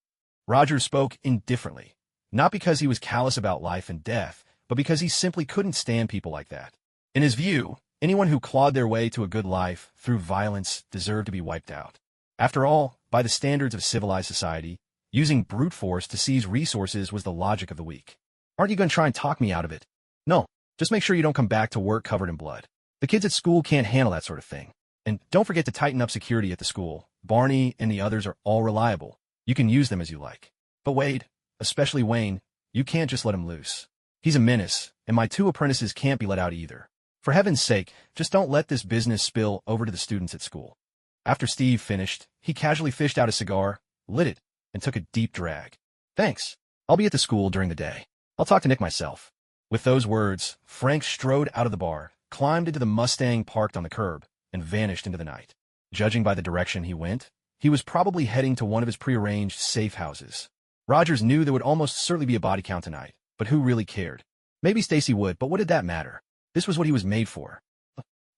Rogers spoke indifferently, not because he was callous about life and death, but because he simply couldn't stand people like that. In his view, anyone who clawed their way to a good life through violence deserved to be wiped out. After all, by the standards of civilized society, using brute force to seize resources was the logic of the weak. Aren't you going to try and talk me out of it? No, just make sure you don't come back to work covered in blood. The kids at school can't handle that sort of thing. And don't forget to tighten up security at the school. Barney and the others are all reliable. You can use them as you like. But Wade, especially Wayne, you can't just let him loose. He's a menace, and my two apprentices can't be let out either. For heaven's sake, just don't let this business spill over to the students at school. After Steve finished, he casually fished out a cigar, lit it, and took a deep drag. Thanks. I'll be at the school during the day. I'll talk to Nick myself. With those words, Frank strode out of the bar, climbed into the Mustang parked on the curb, and vanished into the night. Judging by the direction he went, he was probably heading to one of his prearranged safe houses. Rogers knew there would almost certainly be a body count tonight, but who really cared? Maybe Stacy would, but what did that matter? This was what he was made for.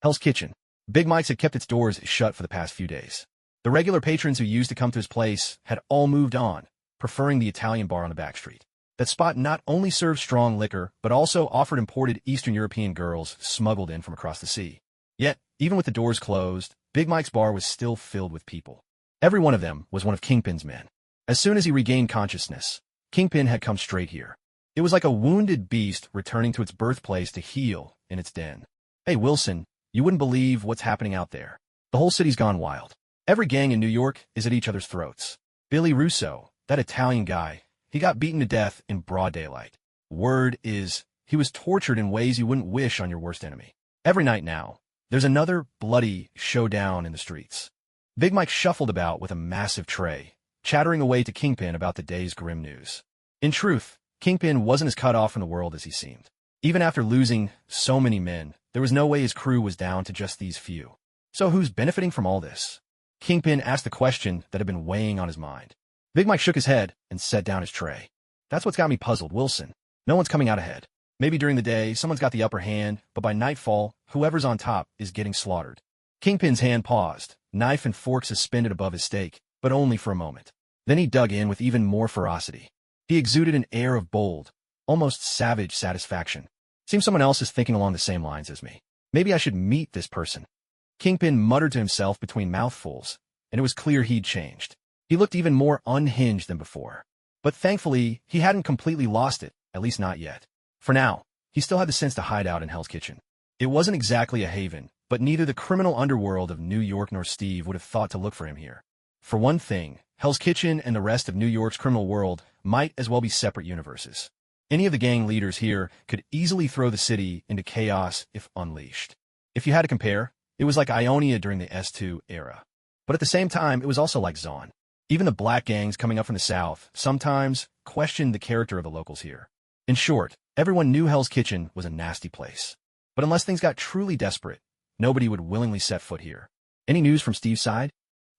Hell's Kitchen. Big Mike's had kept its doors shut for the past few days. The regular patrons who used to come to his place had all moved on, preferring the Italian bar on the back street. That spot not only served strong liquor, but also offered imported Eastern European girls smuggled in from across the sea. Yet, even with the doors closed, Big Mike's bar was still filled with people. Every one of them was one of Kingpin's men. As soon as he regained consciousness, Kingpin had come straight here. It was like a wounded beast returning to its birthplace to heal in its den. Hey, Wilson, you wouldn't believe what's happening out there. The whole city's gone wild. Every gang in New York is at each other's throats. Billy Russo, that Italian guy, he got beaten to death in broad daylight. Word is, he was tortured in ways you wouldn't wish on your worst enemy. Every night now, there's another bloody showdown in the streets. Big Mike shuffled about with a massive tray, chattering away to Kingpin about the day's grim news. In truth, Kingpin wasn't as cut off from the world as he seemed. Even after losing so many men, there was no way his crew was down to just these few. So who's benefiting from all this? Kingpin asked the question that had been weighing on his mind. Big Mike shook his head and set down his tray. That's what's got me puzzled, Wilson. No one's coming out ahead. Maybe during the day, someone's got the upper hand, but by nightfall, whoever's on top is getting slaughtered. Kingpin's hand paused, knife and fork suspended above his steak, but only for a moment. Then he dug in with even more ferocity. He exuded an air of bold, almost savage satisfaction. Seems someone else is thinking along the same lines as me. Maybe I should meet this person. Kingpin muttered to himself between mouthfuls, and it was clear he'd changed. He looked even more unhinged than before. But thankfully, he hadn't completely lost it, at least not yet. For now, he still had the sense to hide out in Hell's Kitchen. It wasn't exactly a haven, but neither the criminal underworld of New York nor Steve would have thought to look for him here. For one thing, Hell's Kitchen and the rest of New York's criminal world might as well be separate universes. Any of the gang leaders here could easily throw the city into chaos if unleashed. If you had to compare, it was like Ionia during the S2 era. But at the same time, it was also like Zaun. Even the black gangs coming up from the south sometimes questioned the character of the locals here. In short, everyone knew Hell's Kitchen was a nasty place. But unless things got truly desperate, nobody would willingly set foot here. Any news from Steve's side?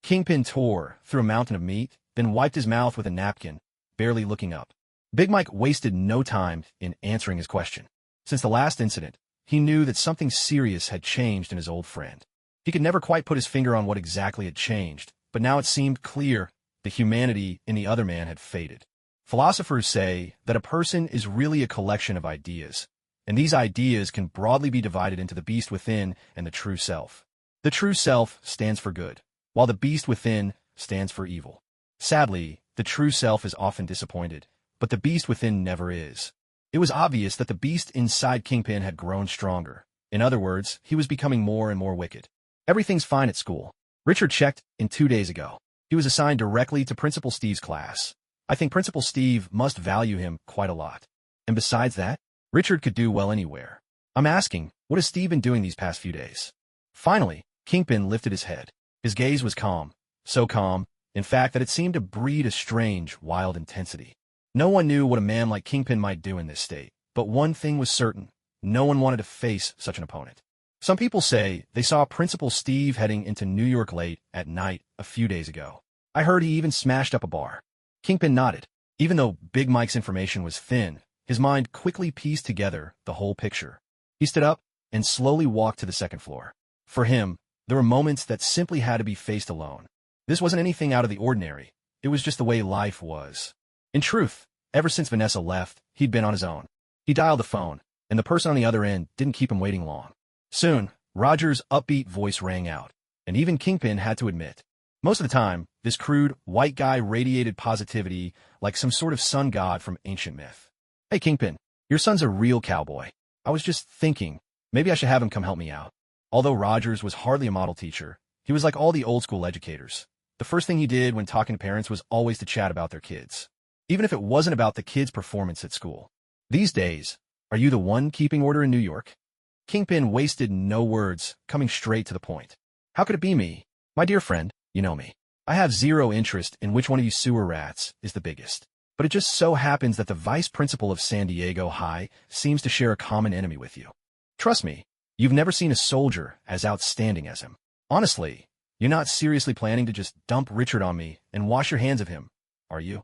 Kingpin tore through a mountain of meat, then wiped his mouth with a napkin, barely looking up. Big Mike wasted no time in answering his question. Since the last incident, he knew that something serious had changed in his old friend. He could never quite put his finger on what exactly had changed, but now it seemed clear the humanity in the other man had faded. Philosophers say that a person is really a collection of ideas, and these ideas can broadly be divided into the beast within and the true self. The true self stands for good, while the beast within stands for evil. Sadly, the true self is often disappointed, but the beast within never is. It was obvious that the beast inside Kingpin had grown stronger. In other words, he was becoming more and more wicked. Everything's fine at school. Richard checked in 2 days ago. He was assigned directly to Principal Steve's class. I think Principal Steve must value him quite a lot. And besides that, Richard could do well anywhere. I'm asking, what has Steve been doing these past few days? Finally, Kingpin lifted his head. His gaze was calm. So calm, in fact, that it seemed to breed a strange, wild intensity. No one knew what a man like Kingpin might do in this state, but one thing was certain. No one wanted to face such an opponent. Some people say they saw Principal Steve heading into New York late at night a few days ago. I heard he even smashed up a bar. Kingpin nodded. Even though Big Mike's information was thin, his mind quickly pieced together the whole picture. He stood up and slowly walked to the second floor. For him, there were moments that simply had to be faced alone. This wasn't anything out of the ordinary. It was just the way life was. In truth, ever since Vanessa left, he'd been on his own. He dialed the phone, and the person on the other end didn't keep him waiting long. Soon, Roger's upbeat voice rang out, and even Kingpin had to admit. Most of the time, this crude, white guy radiated positivity like some sort of sun god from ancient myth. Hey Kingpin, your son's a real cowboy. I was just thinking, maybe I should have him come help me out. Although Rogers was hardly a model teacher, he was like all the old-school educators. The first thing he did when talking to parents was always to chat about their kids, even if it wasn't about the kid's performance at school. These days, are you the one keeping order in New York? Kingpin wasted no words, coming straight to the point. How could it be me? My dear friend, you know me. I have zero interest in which one of you sewer rats is the biggest. But it just so happens that the vice principal of San Diego High seems to share a common enemy with you. Trust me, you've never seen a soldier as outstanding as him. Honestly, you're not seriously planning to just dump Richard on me and wash your hands of him, are you?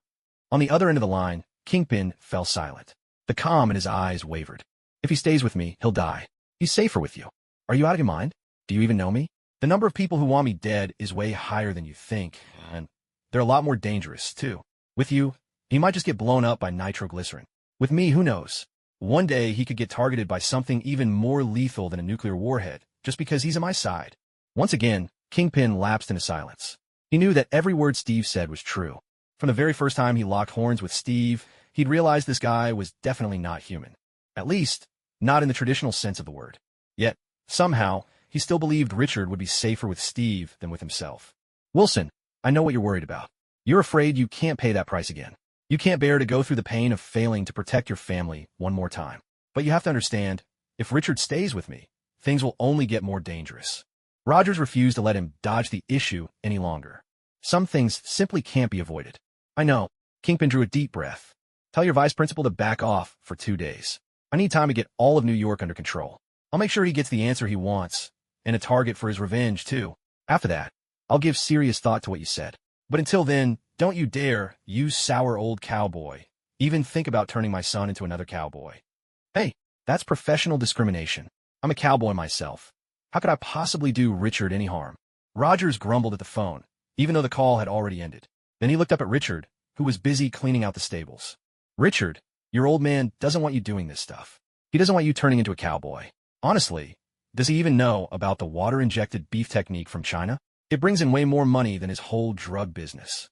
On the other end of the line, Kingpin fell silent. The calm in his eyes wavered. If he stays with me, he'll die. He's safer with you. Are you out of your mind? Do you even know me? The number of people who want me dead is way higher than you think, and they're a lot more dangerous, too. With you, he might just get blown up by nitroglycerin. With me, who knows? One day he could get targeted by something even more lethal than a nuclear warhead, just because he's on my side. Once again, Kingpin lapsed into silence. He knew that every word Steve said was true. From the very first time he locked horns with Steve, he'd realized this guy was definitely not human. At least, not in the traditional sense of the word. Yet, somehow, he still believed Richard would be safer with Steve than with himself. Wilson, I know what you're worried about. You're afraid you can't pay that price again. You can't bear to go through the pain of failing to protect your family one more time. But you have to understand, if Richard stays with me, things will only get more dangerous. Rogers refused to let him dodge the issue any longer. Some things simply can't be avoided. I know. Kingpin drew a deep breath. Tell your vice principal to back off for 2 days. I need time to get all of New York under control. I'll make sure he gets the answer he wants, and a target for his revenge, too. After that, I'll give serious thought to what you said. But until then, don't you dare, you sour old cowboy, even think about turning my son into another cowboy. Hey, that's professional discrimination. I'm a cowboy myself. How could I possibly do Richard any harm? Rogers grumbled at the phone, even though the call had already ended. Then he looked up at Richard, who was busy cleaning out the stables. Richard, your old man doesn't want you doing this stuff. He doesn't want you turning into a cowboy. Honestly, does he even know about the water-injected beef technique from China? It brings in way more money than his whole drug business.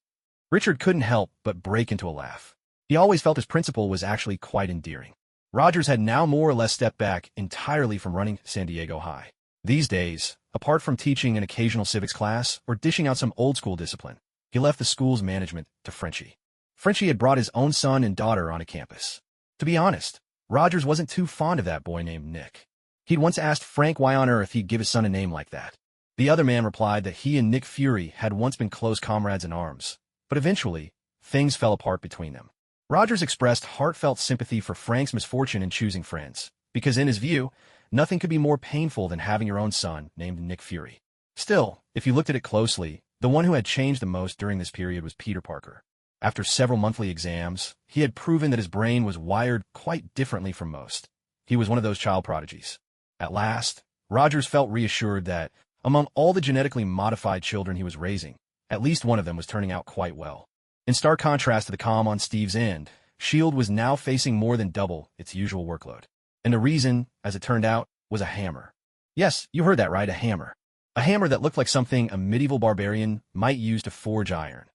Richard couldn't help but break into a laugh. He always felt his principal was actually quite endearing. Rogers had now more or less stepped back entirely from running San Diego High. These days, apart from teaching an occasional civics class or dishing out some old-school discipline, he left the school's management to Frenchie. Frenchie had brought his own son and daughter onto campus. To be honest, Rogers wasn't too fond of that boy named Nick. He'd once asked Frank why on earth he'd give his son a name like that. The other man replied that he and Nick Fury had once been close comrades in arms, but eventually, things fell apart between them. Rogers expressed heartfelt sympathy for Frank's misfortune in choosing friends, because in his view, nothing could be more painful than having your own son named Nick Fury. Still, if you looked at it closely, the one who had changed the most during this period was Peter Parker. After several monthly exams, he had proven that his brain was wired quite differently from most. He was one of those child prodigies. At last, Rogers felt reassured that, Among all the genetically modified children he was raising, at least one of them was turning out quite well. In stark contrast to the calm on Steve's end, S.H.I.E.L.D. was now facing more than double its usual workload. And the reason, as it turned out, was a hammer. Yes, you heard that right, a hammer. A hammer that looked like something a medieval barbarian might use to forge iron.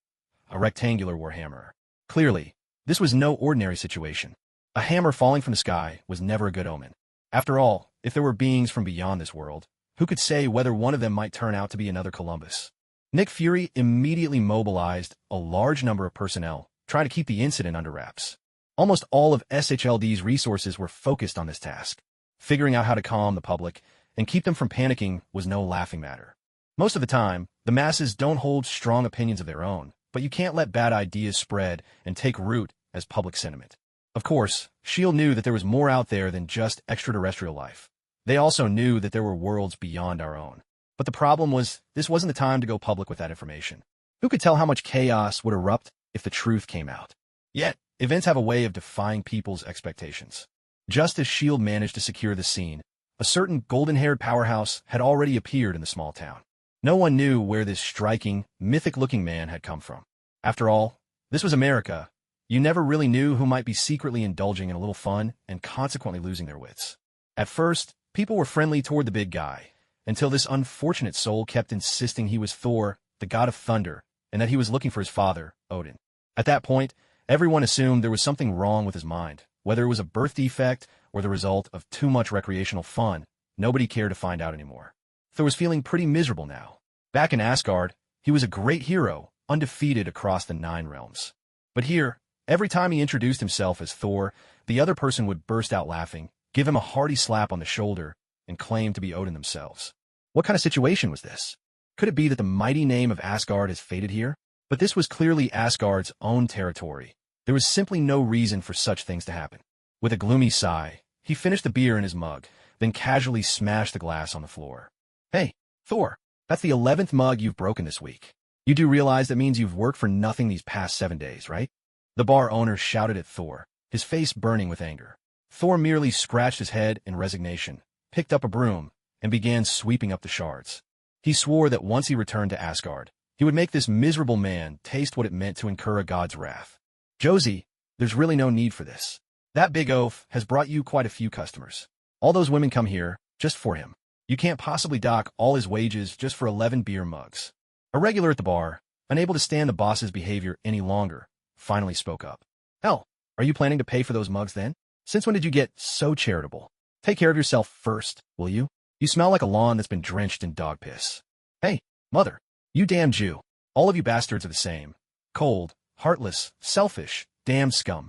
A rectangular warhammer. Clearly, this was no ordinary situation. A hammer falling from the sky was never a good omen. After all, if there were beings from beyond this world, who could say whether one of them might turn out to be another Columbus? Nick Fury immediately mobilized a large number of personnel, trying to keep the incident under wraps. Almost all of SHLD's resources were focused on this task. Figuring out how to calm the public and keep them from panicking was no laughing matter. Most of the time, the masses don't hold strong opinions of their own, but you can't let bad ideas spread and take root as public sentiment. Of course, S.H.I.E.L.D. knew that there was more out there than just extraterrestrial life. They also knew that there were worlds beyond our own. But the problem was, this wasn't the time to go public with that information. Who could tell how much chaos would erupt if the truth came out? Yet, events have a way of defying people's expectations. Just as S.H.I.E.L.D. managed to secure the scene, a certain golden-haired powerhouse had already appeared in the small town. No one knew where this striking, mythic-looking man had come from. After all, this was America. You never really knew who might be secretly indulging in a little fun and consequently losing their wits. At first, people were friendly toward the big guy, until this unfortunate soul kept insisting he was Thor, the god of thunder, and that he was looking for his father, Odin. At that point, everyone assumed there was something wrong with his mind. Whether it was a birth defect or the result of too much recreational fun, nobody cared to find out anymore. Thor was feeling pretty miserable now. Back in Asgard, he was a great hero, undefeated across the 9 realms. But here, every time he introduced himself as Thor, the other person would burst out laughing, give him a hearty slap on the shoulder, and claim to be Odin themselves. What kind of situation was this? Could it be that the mighty name of Asgard has faded here? But this was clearly Asgard's own territory. There was simply no reason for such things to happen. With a gloomy sigh, he finished the beer in his mug, then casually smashed the glass on the floor. Hey, Thor, that's the 11th mug you've broken this week. You do realize that means you've worked for nothing these past 7 days, right? The bar owner shouted at Thor, his face burning with anger. Thor merely scratched his head in resignation, picked up a broom, and began sweeping up the shards. He swore that once he returned to Asgard, he would make this miserable man taste what it meant to incur a god's wrath. Josie, there's really no need for this. That big oaf has brought you quite a few customers. All those women come here just for him. You can't possibly dock all his wages just for 11 beer mugs. A regular at the bar, unable to stand the boss's behavior any longer, finally spoke up. Hell, are you planning to pay for those mugs then? Since when did you get so charitable? Take care of yourself first, will you? You smell like a lawn that's been drenched in dog piss. Hey, mother, you damn Jew. All of you bastards are the same. Cold, heartless, selfish, damn scum.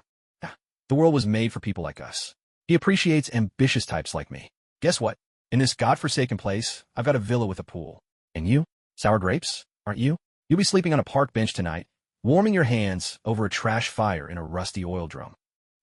The world was made for people like us. He appreciates ambitious types like me. Guess what? In this godforsaken place, I've got a villa with a pool. And you? Sour grapes, aren't you? You'll be sleeping on a park bench tonight, warming your hands over a trash fire in a rusty oil drum.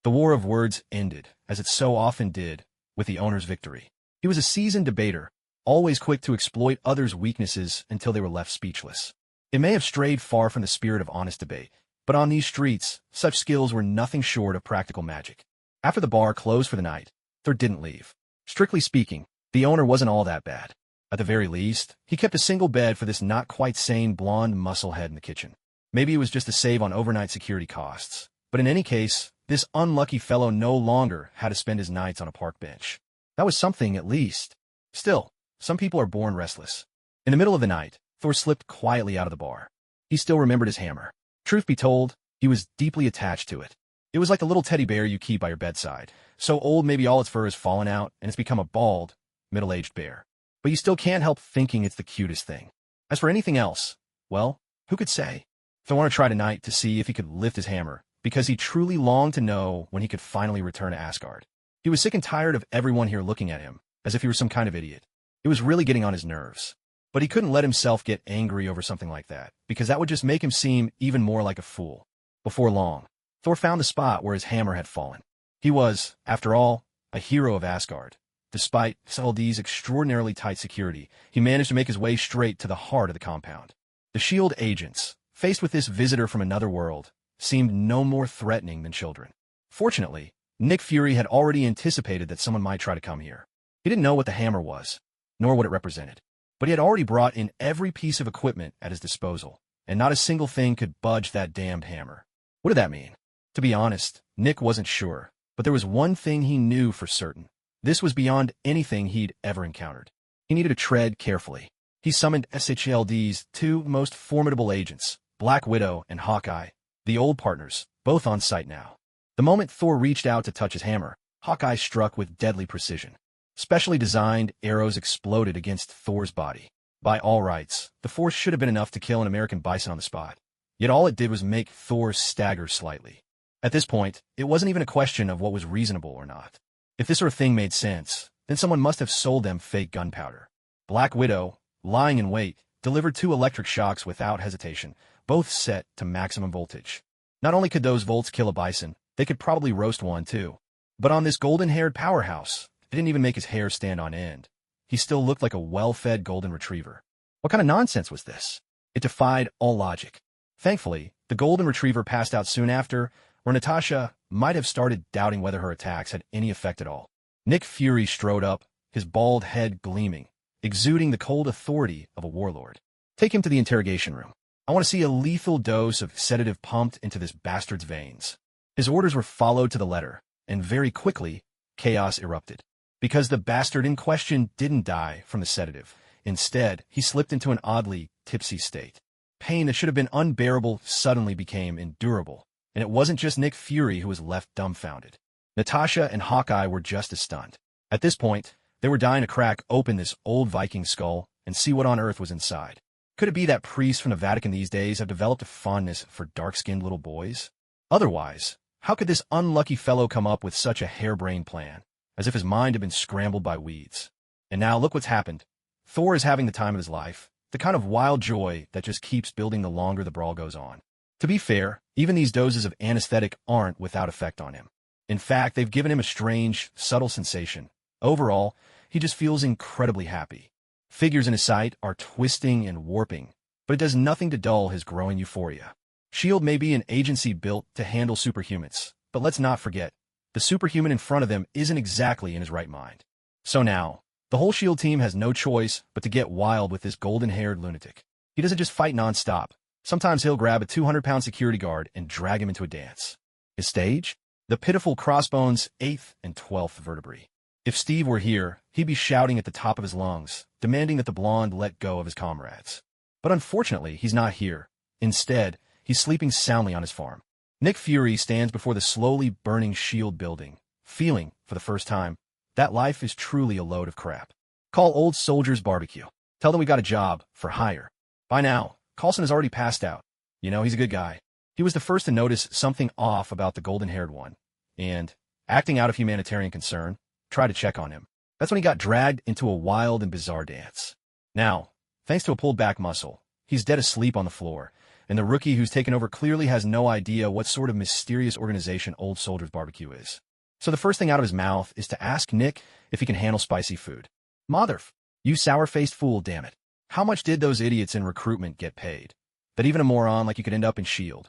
The war of words ended, as it so often did, with the owner's victory. He was a seasoned debater, always quick to exploit others' weaknesses until they were left speechless. It may have strayed far from the spirit of honest debate, but on these streets, such skills were nothing short of practical magic. After the bar closed for the night, Thor didn't leave. Strictly speaking, the owner wasn't all that bad. At the very least, he kept a single bed for this not-quite-sane blonde musclehead in the kitchen. Maybe it was just to save on overnight security costs. But in any case, this unlucky fellow no longer had to spend his nights on a park bench. That was something, at least. Still, some people are born restless. In the middle of the night, Thor slipped quietly out of the bar. He still remembered his hammer. Truth be told, he was deeply attached to it. It was like the little teddy bear you keep by your bedside. So old maybe all its fur has fallen out and it's become a bald, middle-aged bear. But you still can't help thinking it's the cutest thing. As for anything else, well, who could say? Thor wanted to try tonight to see if he could lift his hammer, because he truly longed to know when he could finally return to Asgard. He was sick and tired of everyone here looking at him, as if he were some kind of idiot. It was really getting on his nerves. But he couldn't let himself get angry over something like that, because that would just make him seem even more like a fool. Before long, Thor found the spot where his hammer had fallen. He was, after all, a hero of Asgard. Despite SLD's extraordinarily tight security, he managed to make his way straight to the heart of the compound. The S.H.I.E.L.D. agents, faced with this visitor from another world, seemed no more threatening than children. Fortunately, Nick Fury had already anticipated that someone might try to come here. He didn't know what the hammer was, nor what it represented. but he had already brought in every piece of equipment at his disposal, and not a single thing could budge that damned hammer. What did that mean? To be honest, Nick wasn't sure, but there was one thing he knew for certain. This was beyond anything he'd ever encountered. He needed to tread carefully. He summoned SHLD's two most formidable agents, Black Widow and Hawkeye, the old partners, both on site now. The moment Thor reached out to touch his hammer, Hawkeye struck with deadly precision. Specially designed arrows exploded against Thor's body. By all rights, the force should have been enough to kill an American bison on the spot. Yet all it did was make Thor stagger slightly. At this point, it wasn't even a question of what was reasonable or not. If this sort of thing made sense, then someone must have sold them fake gunpowder. Black Widow, lying in wait, delivered 2 electric shocks without hesitation, both set to maximum voltage. Not only could those volts kill a bison, they could probably roast one too. But on this golden-haired powerhouse, it didn't even make his hair stand on end. He still looked like a well-fed golden retriever. What kind of nonsense was this? It defied all logic. Thankfully, the golden retriever passed out soon after, where Natasha might have started doubting whether her attacks had any effect at all. Nick Fury strode up, his bald head gleaming, exuding the cold authority of a warlord. Take him to the interrogation room. I want to see a lethal dose of sedative pumped into this bastard's veins. His orders were followed to the letter, and very quickly, chaos erupted. Because the bastard in question didn't die from the sedative. Instead, he slipped into an oddly tipsy state. Pain that should have been unbearable suddenly became endurable, and it wasn't just Nick Fury who was left dumbfounded. Natasha and Hawkeye were just as stunned. At this point, they were dying to crack open this old Viking skull and see what on earth was inside. Could it be that priests from the Vatican these days have developed a fondness for dark-skinned little boys? Otherwise, how could this unlucky fellow come up with such a harebrained plan, as if his mind had been scrambled by weeds? And now look what's happened. Thor is having the time of his life, the kind of wild joy that just keeps building the longer the brawl goes on. To be fair, even these doses of anesthetic aren't without effect on him. In fact, they've given him a strange, subtle sensation. Overall, he just feels incredibly happy. Figures in his sight are twisting and warping, but it does nothing to dull his growing euphoria. S.H.I.E.L.D. may be an agency built to handle superhumans, but let's not forget, the superhuman in front of them isn't exactly in his right mind. So now, the whole S.H.I.E.L.D. team has no choice but to get wild with this golden-haired lunatic. He doesn't just fight non-stop. Sometimes he'll grab a 200-pound security guard and drag him into a dance. His stage? The pitiful Crossbones' 8th and 12th vertebrae. If Steve were here, he'd be shouting at the top of his lungs, demanding that the blonde let go of his comrades. But unfortunately, he's not here. Instead, he's sleeping soundly on his farm. Nick Fury stands before the slowly burning S.H.I.E.L.D. building, feeling, for the first time, that life is truly a load of crap. Call Old Soldiers Barbecue. Tell them we got a job, for hire. By now, Coulson has already passed out. You know, he's a good guy. He was the first to notice something off about the golden-haired one, and, acting out of humanitarian concern, tried to check on him. That's when he got dragged into a wild and bizarre dance. Now, thanks to a pulled-back muscle, he's dead asleep on the floor, and the rookie who's taken over clearly has no idea what sort of mysterious organization Old Soldiers Barbecue is. So the first thing out of his mouth is to ask Nick if he can handle spicy food. Motherf, you sour-faced fool, damn it. How much did those idiots in recruitment get paid? That even a moron like you could end up in S.H.I.E.L.D.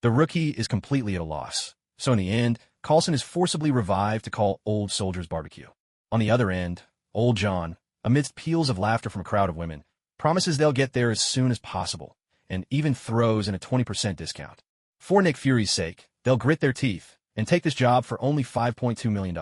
The rookie is completely at a loss. So in the end, Coulson is forcibly revived to call Old Soldiers Barbecue. On the other end, Old John, amidst peals of laughter from a crowd of women, promises they'll get there as soon as possible, and even throws in a 20% discount. For Nick Fury's sake, they'll grit their teeth and take this job for only $5.2 million.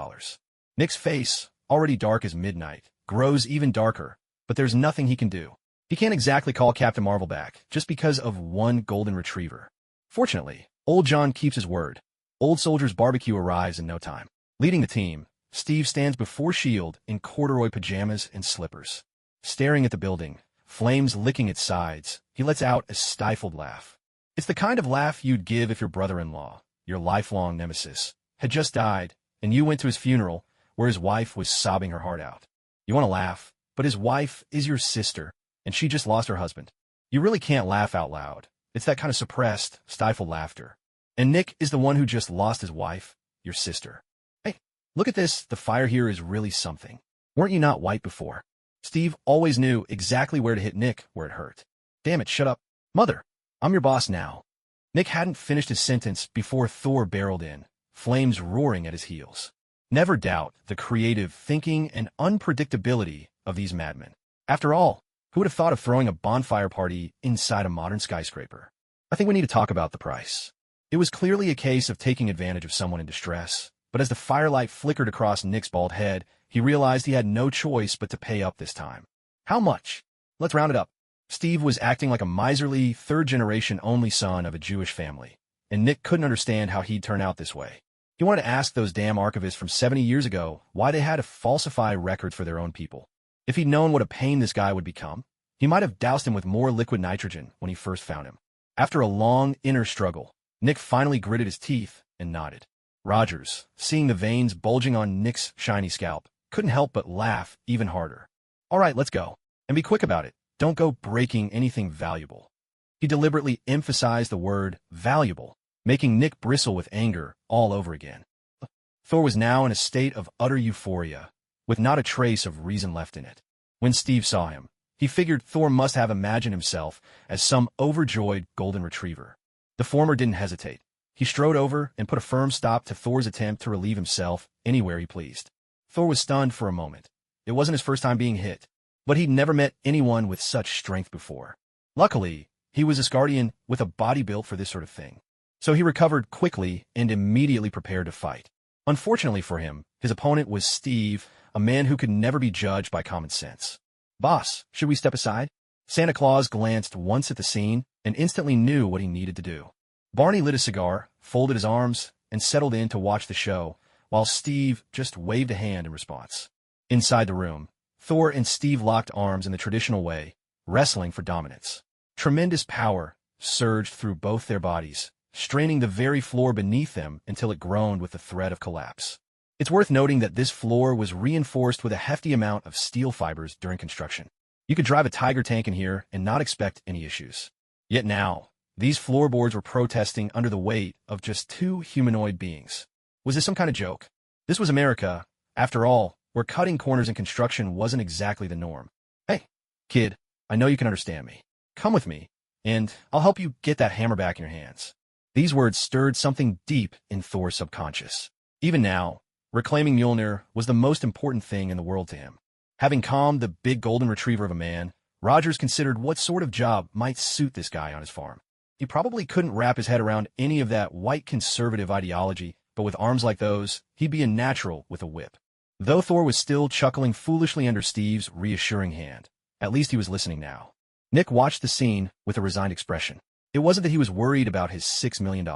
Nick's face, already dark as midnight, grows even darker, but there's nothing he can do. He can't exactly call Captain Marvel back just because of one golden retriever. Fortunately, Old John keeps his word. Old Soldiers Barbecue arrives in no time. Leading the team, Steve stands before S.H.I.E.L.D. in corduroy pajamas and slippers. Staring at the building, flames licking its sides, he lets out a stifled laugh. It's the kind of laugh you'd give if your brother-in-law, your lifelong nemesis, had just died, and you went to his funeral where his wife was sobbing her heart out. You want to laugh, but his wife is your sister, and she just lost her husband. You really can't laugh out loud. It's that kind of suppressed, stifled laughter. And Nick is the one who just lost his wife, your sister. Hey, look at this. The fire here is really something. Weren't you not white before? Steve always knew exactly where to hit Nick where it hurt. Damn it, shut up. Mother, I'm your boss now. Nick hadn't finished his sentence before Thor barreled in, flames roaring at his heels. Never doubt the creative thinking and unpredictability of these madmen. After all, Who would have thought of throwing a bonfire party inside a modern skyscraper? I think we need to talk about the price. It was clearly a case of taking advantage of someone in distress, but as the firelight flickered across Nick's bald head, he realized he had no choice but to pay up this time. How much? Let's round it up. Steve was acting like a miserly, third-generation only son of a Jewish family, and Nick couldn't understand how he'd turn out this way. He wanted to ask those damn archivists from 70 years ago why they had to falsify records for their own people. If he'd known what a pain this guy would become, he might have doused him with more liquid nitrogen when he first found him. After a long inner struggle, Nick finally gritted his teeth and nodded. Rogers, seeing the veins bulging on Nick's shiny scalp, couldn't help but laugh even harder. All right, let's go. And be quick about it. Don't go breaking anything valuable. He deliberately emphasized the word valuable, making Nick bristle with anger all over again. Thor was now in a state of utter euphoria, with not a trace of reason left in it. When Steve saw him, he figured Thor must have imagined himself as some overjoyed golden retriever. The former didn't hesitate. He strode over and put a firm stop to Thor's attempt to relieve himself anywhere he pleased. Thor was stunned for a moment. It wasn't his first time being hit, but he'd never met anyone with such strength before. Luckily, he was Asgardian with a body built for this sort of thing. So he recovered quickly and immediately prepared to fight. Unfortunately for him, his opponent was Steve, a man who could never be judged by common sense. Boss, should we step aside? Santa Claus glanced once at the scene and instantly knew what he needed to do. Barney lit a cigar, folded his arms, and settled in to watch the show, while Steve just waved a hand in response. Inside the room, Thor and Steve locked arms in the traditional way, wrestling for dominance. Tremendous power surged through both their bodies, straining the very floor beneath them until it groaned with the threat of collapse. It's worth noting that this floor was reinforced with a hefty amount of steel fibers during construction. You could drive a Tiger tank in here and not expect any issues. Yet now, these floorboards were protesting under the weight of just two humanoid beings. Was this some kind of joke? This was America, after all, where cutting corners in construction wasn't exactly the norm. Hey, kid, I know you can understand me. Come with me, and I'll help you get that hammer back in your hands. These words stirred something deep in Thor's subconscious. Even now, reclaiming Mjolnir was the most important thing in the world to him. Having calmed the big golden retriever of a man, Rogers considered what sort of job might suit this guy on his farm. He probably couldn't wrap his head around any of that white conservative ideology, but with arms like those, he'd be a natural with a whip. Though Thor was still chuckling foolishly under Steve's reassuring hand, at least he was listening now. Nick watched the scene with a resigned expression. It wasn't that he was worried about his $6 million.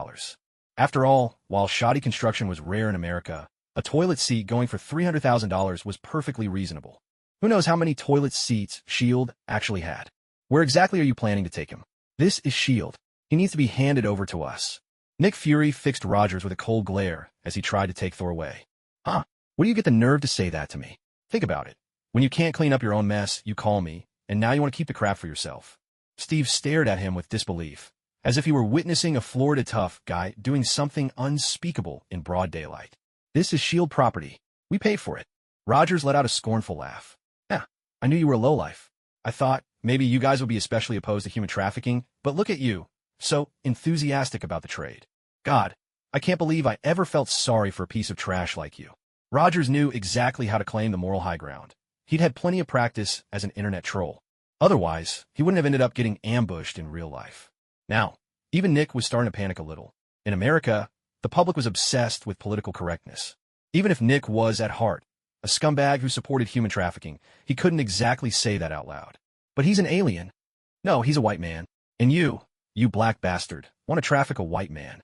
After all, while shoddy construction was rare in America, a toilet seat going for $300,000 was perfectly reasonable. Who knows how many toilet seats S.H.I.E.L.D. actually had? Where exactly are you planning to take him? This is S.H.I.E.L.D. He needs to be handed over to us. Nick Fury fixed Rogers with a cold glare as he tried to take Thor away. Huh? Where do you get the nerve to say that to me? Think about it. When you can't clean up your own mess, you call me, and now you want to keep the crap for yourself. Steve stared at him with disbelief, as if he were witnessing a Florida tough guy doing something unspeakable in broad daylight. This is S.H.I.E.L.D. property. We paid for it. Rogers let out a scornful laugh. Yeah, I knew you were a lowlife. I thought maybe you guys would be especially opposed to human trafficking, but look at you, so enthusiastic about the trade. God, I can't believe I ever felt sorry for a piece of trash like you. Rogers knew exactly how to claim the moral high ground. He'd had plenty of practice as an internet troll. Otherwise, he wouldn't have ended up getting ambushed in real life. Now, even Nick was starting to panic a little. In America, the public was obsessed with political correctness. Even if Nick was, at heart, a scumbag who supported human trafficking, he couldn't exactly say that out loud. But he's an alien. No, he's a white man. And you black bastard, want to traffic a white man.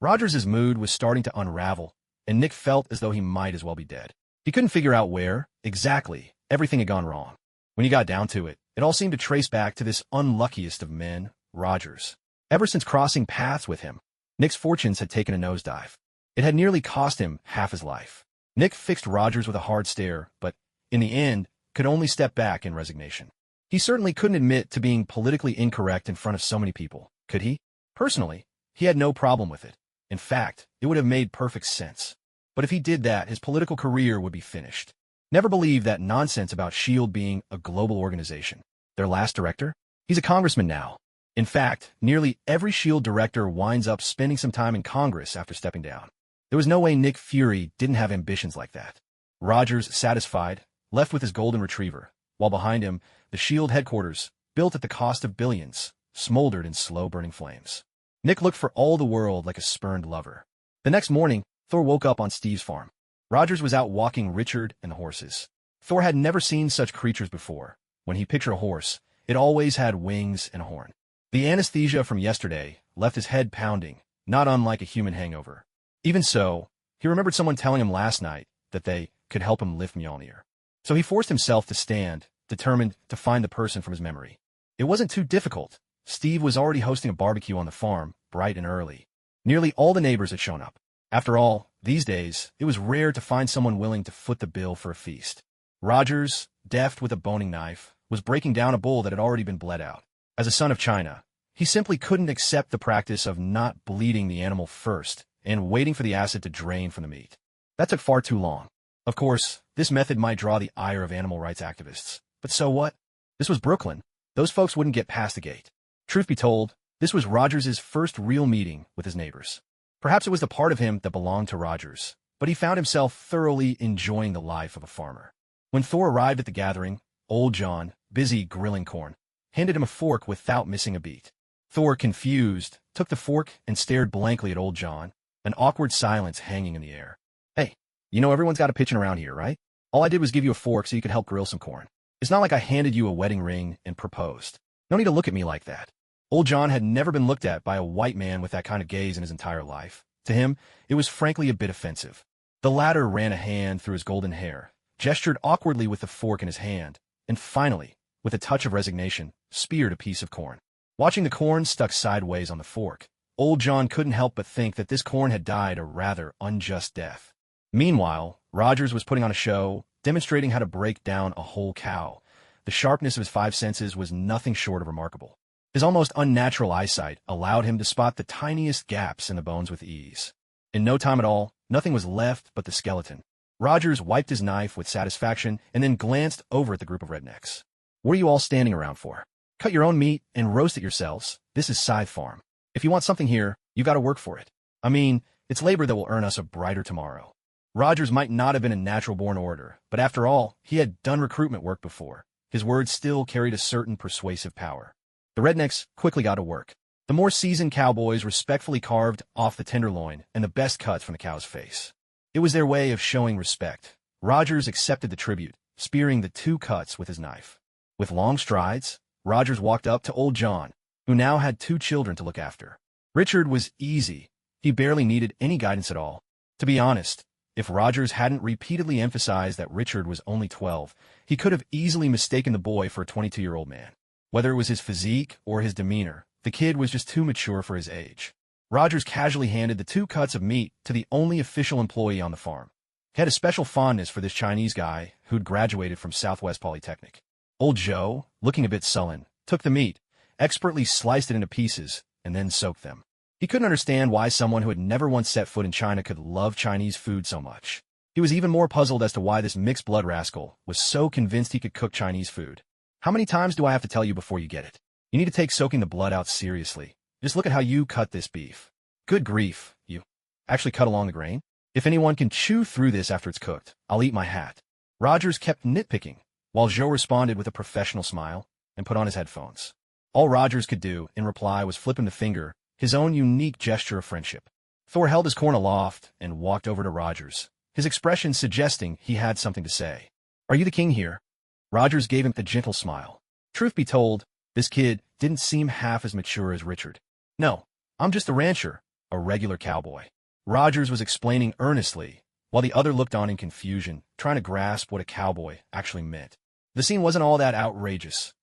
Rogers' mood was starting to unravel, and Nick felt as though he might as well be dead. He couldn't figure out where, exactly, everything had gone wrong. When he got down to it, it all seemed to trace back to this unluckiest of men, Rogers. Ever since crossing paths with him, Nick's fortunes had taken a nosedive. It had nearly cost him half his life. Nick fixed Rogers with a hard stare, but, in the end, could only step back in resignation. He certainly couldn't admit to being politically incorrect in front of so many people, could he? Personally, he had no problem with it. In fact, it would have made perfect sense. But if he did that, his political career would be finished. Never believed that nonsense about S.H.I.E.L.D. being a global organization. Their last director? He's a congressman now. In fact, nearly every S.H.I.E.L.D. director winds up spending some time in Congress after stepping down. There was no way Nick Fury didn't have ambitions like that. Rogers, satisfied, left with his golden retriever, while behind him, the S.H.I.E.L.D. headquarters, built at the cost of billions, smoldered in slow-burning flames. Nick looked for all the world like a spurned lover. The next morning, Thor woke up on Steve's farm. Rogers was out walking Richard and the horses. Thor had never seen such creatures before. When he pictured a horse, it always had wings and a horn. The anesthesia from yesterday left his head pounding, not unlike a human hangover. Even so, he remembered someone telling him last night that they could help him lift Mjolnir. So he forced himself to stand, determined to find the person from his memory. It wasn't too difficult. Steve was already hosting a barbecue on the farm, bright and early. Nearly all the neighbors had shown up. After all, these days, it was rare to find someone willing to foot the bill for a feast. Rogers, deft with a boning knife, was breaking down a bull that had already been bled out. As a son of China, he simply couldn't accept the practice of not bleeding the animal first and waiting for the acid to drain from the meat. That took far too long. Of course, this method might draw the ire of animal rights activists. But so what? This was Brooklyn. Those folks wouldn't get past the gate. Truth be told, this was Rogers' first real meeting with his neighbors. Perhaps it was the part of him that belonged to Rogers, but he found himself thoroughly enjoying the life of a farmer. When Thor arrived at the gathering, old John, busy grilling corn, handed him a fork without missing a beat. Thor, confused, took the fork and stared blankly at old John, an awkward silence hanging in the air. Hey, you know everyone's got a pitching around here, right? All I did was give you a fork so you could help grill some corn. It's not like I handed you a wedding ring and proposed. No need to look at me like that. Old John had never been looked at by a white man with that kind of gaze in his entire life. To him, it was frankly a bit offensive. The latter ran a hand through his golden hair, gestured awkwardly with the fork in his hand, and finally, with a touch of resignation, speared a piece of corn. Watching the corn stuck sideways on the fork, old John couldn't help but think that this corn had died a rather unjust death. Meanwhile, Rogers was putting on a show, demonstrating how to break down a whole cow. The sharpness of his five senses was nothing short of remarkable. His almost unnatural eyesight allowed him to spot the tiniest gaps in the bones with ease. In no time at all, nothing was left but the skeleton. Rogers wiped his knife with satisfaction and then glanced over at the group of rednecks. What are you all standing around for? Cut your own meat and roast it yourselves. This is Scythe Farm. If you want something here, you got to work for it. I mean, it's labor that will earn us a brighter tomorrow. Rogers might not have been a natural-born orator, but after all, he had done recruitment work before. His words still carried a certain persuasive power. The rednecks quickly got to work. The more seasoned cowboys respectfully carved off the tenderloin and the best cuts from the cow's face. It was their way of showing respect. Rogers accepted the tribute, spearing the 2 cuts with his knife. With long strides, Rogers walked up to old John, who now had 2 children to look after. Richard was easy. He barely needed any guidance at all. To be honest, if Rogers hadn't repeatedly emphasized that Richard was only 12, he could have easily mistaken the boy for a 22-year-old man. Whether it was his physique or his demeanor, the kid was just too mature for his age. Rogers casually handed the 2 cuts of meat to the only official employee on the farm. He had a special fondness for this Chinese guy who'd graduated from Southwest Polytechnic. Old Joe, looking a bit sullen, took the meat, expertly sliced it into pieces, and then soaked them. He couldn't understand why someone who had never once set foot in China could love Chinese food so much. He was even more puzzled as to why this mixed-blood rascal was so convinced he could cook Chinese food. How many times do I have to tell you before you get it? You need to take soaking the blood out seriously. Just look at how you cut this beef. Good grief, you actually cut along the grain? If anyone can chew through this after it's cooked, I'll eat my hat. Rogers kept nitpicking, while Joe responded with a professional smile and put on his headphones. All Rogers could do, in reply, was flip him the finger, his own unique gesture of friendship. Thor held his corn aloft and walked over to Rogers, his expression suggesting he had something to say. Are you the king here? Rogers gave him a gentle smile. Truth be told, this kid didn't seem half as mature as Richard. No, I'm just a rancher, a regular cowboy. Rogers was explaining earnestly, while the other looked on in confusion, trying to grasp what a cowboy actually meant. The scene wasn't all that outrageous.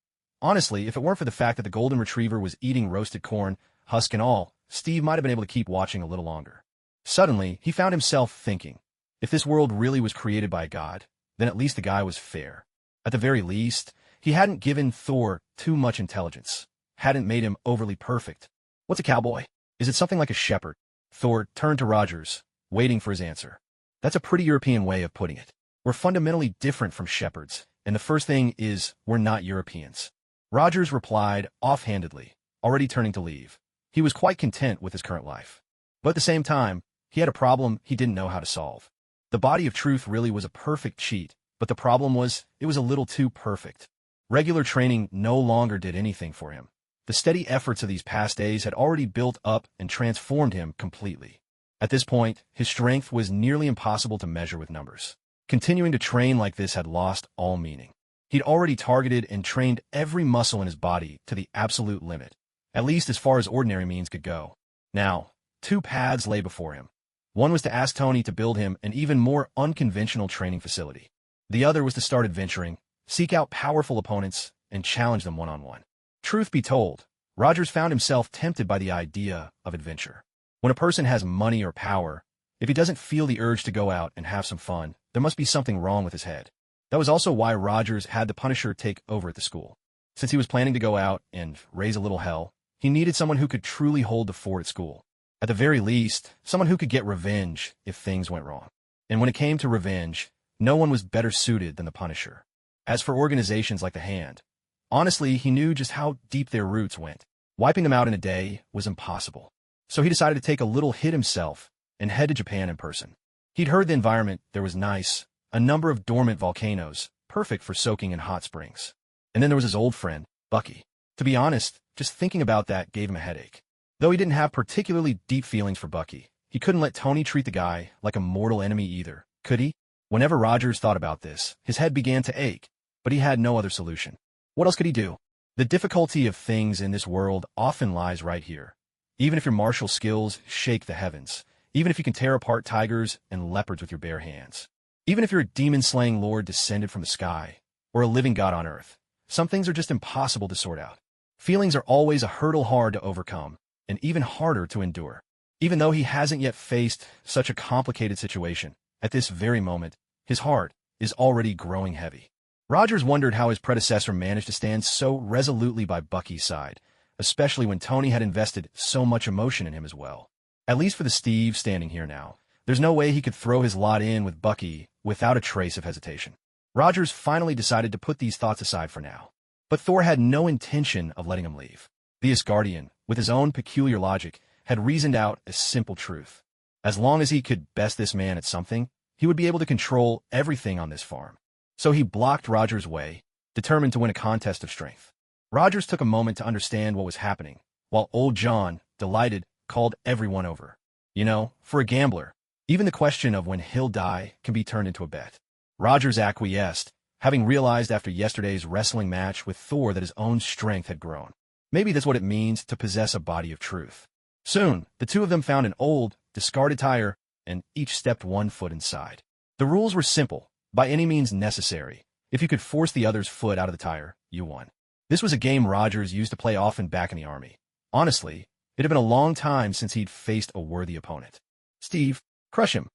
Honestly, if it weren't for the fact that the golden retriever was eating roasted corn, husk and all, Steve might have been able to keep watching a little longer. Suddenly, he found himself thinking, if this world really was created by God, then at least the guy was fair. At the very least, he hadn't given Thor too much intelligence, hadn't made him overly perfect. What's a cowboy? Is it something like a shepherd? Thor turned to Rogers, waiting for his answer. That's a pretty European way of putting it. We're fundamentally different from shepherds, and the first thing is we're not Europeans. Rogers replied offhandedly, already turning to leave. He was quite content with his current life. But at the same time, he had a problem he didn't know how to solve. The body of truth really was a perfect cheat, But the problem was, it was a little too perfect. Regular training no longer did anything for him. The steady efforts of these past days had already built up and transformed him completely. At this point, his strength was nearly impossible to measure with numbers. Continuing to train like this had lost all meaning. He'd already targeted and trained every muscle in his body to the absolute limit, at least as far as ordinary means could go. Now, two paths lay before him. One was to ask Tony to build him an even more unconventional training facility. The other was to start adventuring, seek out powerful opponents, and challenge them one-on-one. Truth be told, Rogers found himself tempted by the idea of adventure. When a person has money or power, if he doesn't feel the urge to go out and have some fun, there must be something wrong with his head. That was also why Rogers had the Punisher take over at the school. Since he was planning to go out and raise a little hell, he needed someone who could truly hold the fort at school. At the very least, someone who could get revenge if things went wrong. And when it came to revenge, no one was better suited than the Punisher. As for organizations like the Hand, honestly, he knew just how deep their roots went. Wiping them out in a day was impossible. So he decided to take a little hit himself and head to Japan in person. He'd heard the environment there was nice, a number of dormant volcanoes, perfect for soaking in hot springs. And then there was his old friend, Bucky. To be honest, just thinking about that gave him a headache. Though he didn't have particularly deep feelings for Bucky, he couldn't let Tony treat the guy like a mortal enemy either, could he? Whenever Rogers thought about this, his head began to ache, but he had no other solution. What else could he do? The difficulty of things in this world often lies right here. Even if your martial skills shake the heavens, even if you can tear apart tigers and leopards with your bare hands, even if you're a demon-slaying lord descended from the sky, or a living god on earth, some things are just impossible to sort out. Feelings are always a hurdle hard to overcome, and even harder to endure. Even though he hasn't yet faced such a complicated situation, at this very moment, his heart is already growing heavy. Rogers wondered how his predecessor managed to stand so resolutely by Bucky's side, especially when Tony had invested so much emotion in him as well. At least for the Steve standing here now, there's no way he could throw his lot in with Bucky without a trace of hesitation. Rogers finally decided to put these thoughts aside for now. But Thor had no intention of letting him leave. The Asgardian, with his own peculiar logic, had reasoned out a simple truth. As long as he could best this man at something, he would be able to control everything on this farm. So he blocked Rogers' way, determined to win a contest of strength. Rogers took a moment to understand what was happening, while old John, delighted, called everyone over. You know, for a gambler, even the question of when he'll die can be turned into a bet. Rogers acquiesced, having realized after yesterday's wrestling match with Thor that his own strength had grown. Maybe that's what it means to possess a body of truth. Soon, the two of them found an old, discarded tire, and each stepped 1 foot inside. The rules were simple, by any means necessary. If you could force the other's foot out of the tire, you won. This was a game Rogers used to play often back in the army. Honestly, it had been a long time since he'd faced a worthy opponent. Steve, crush him.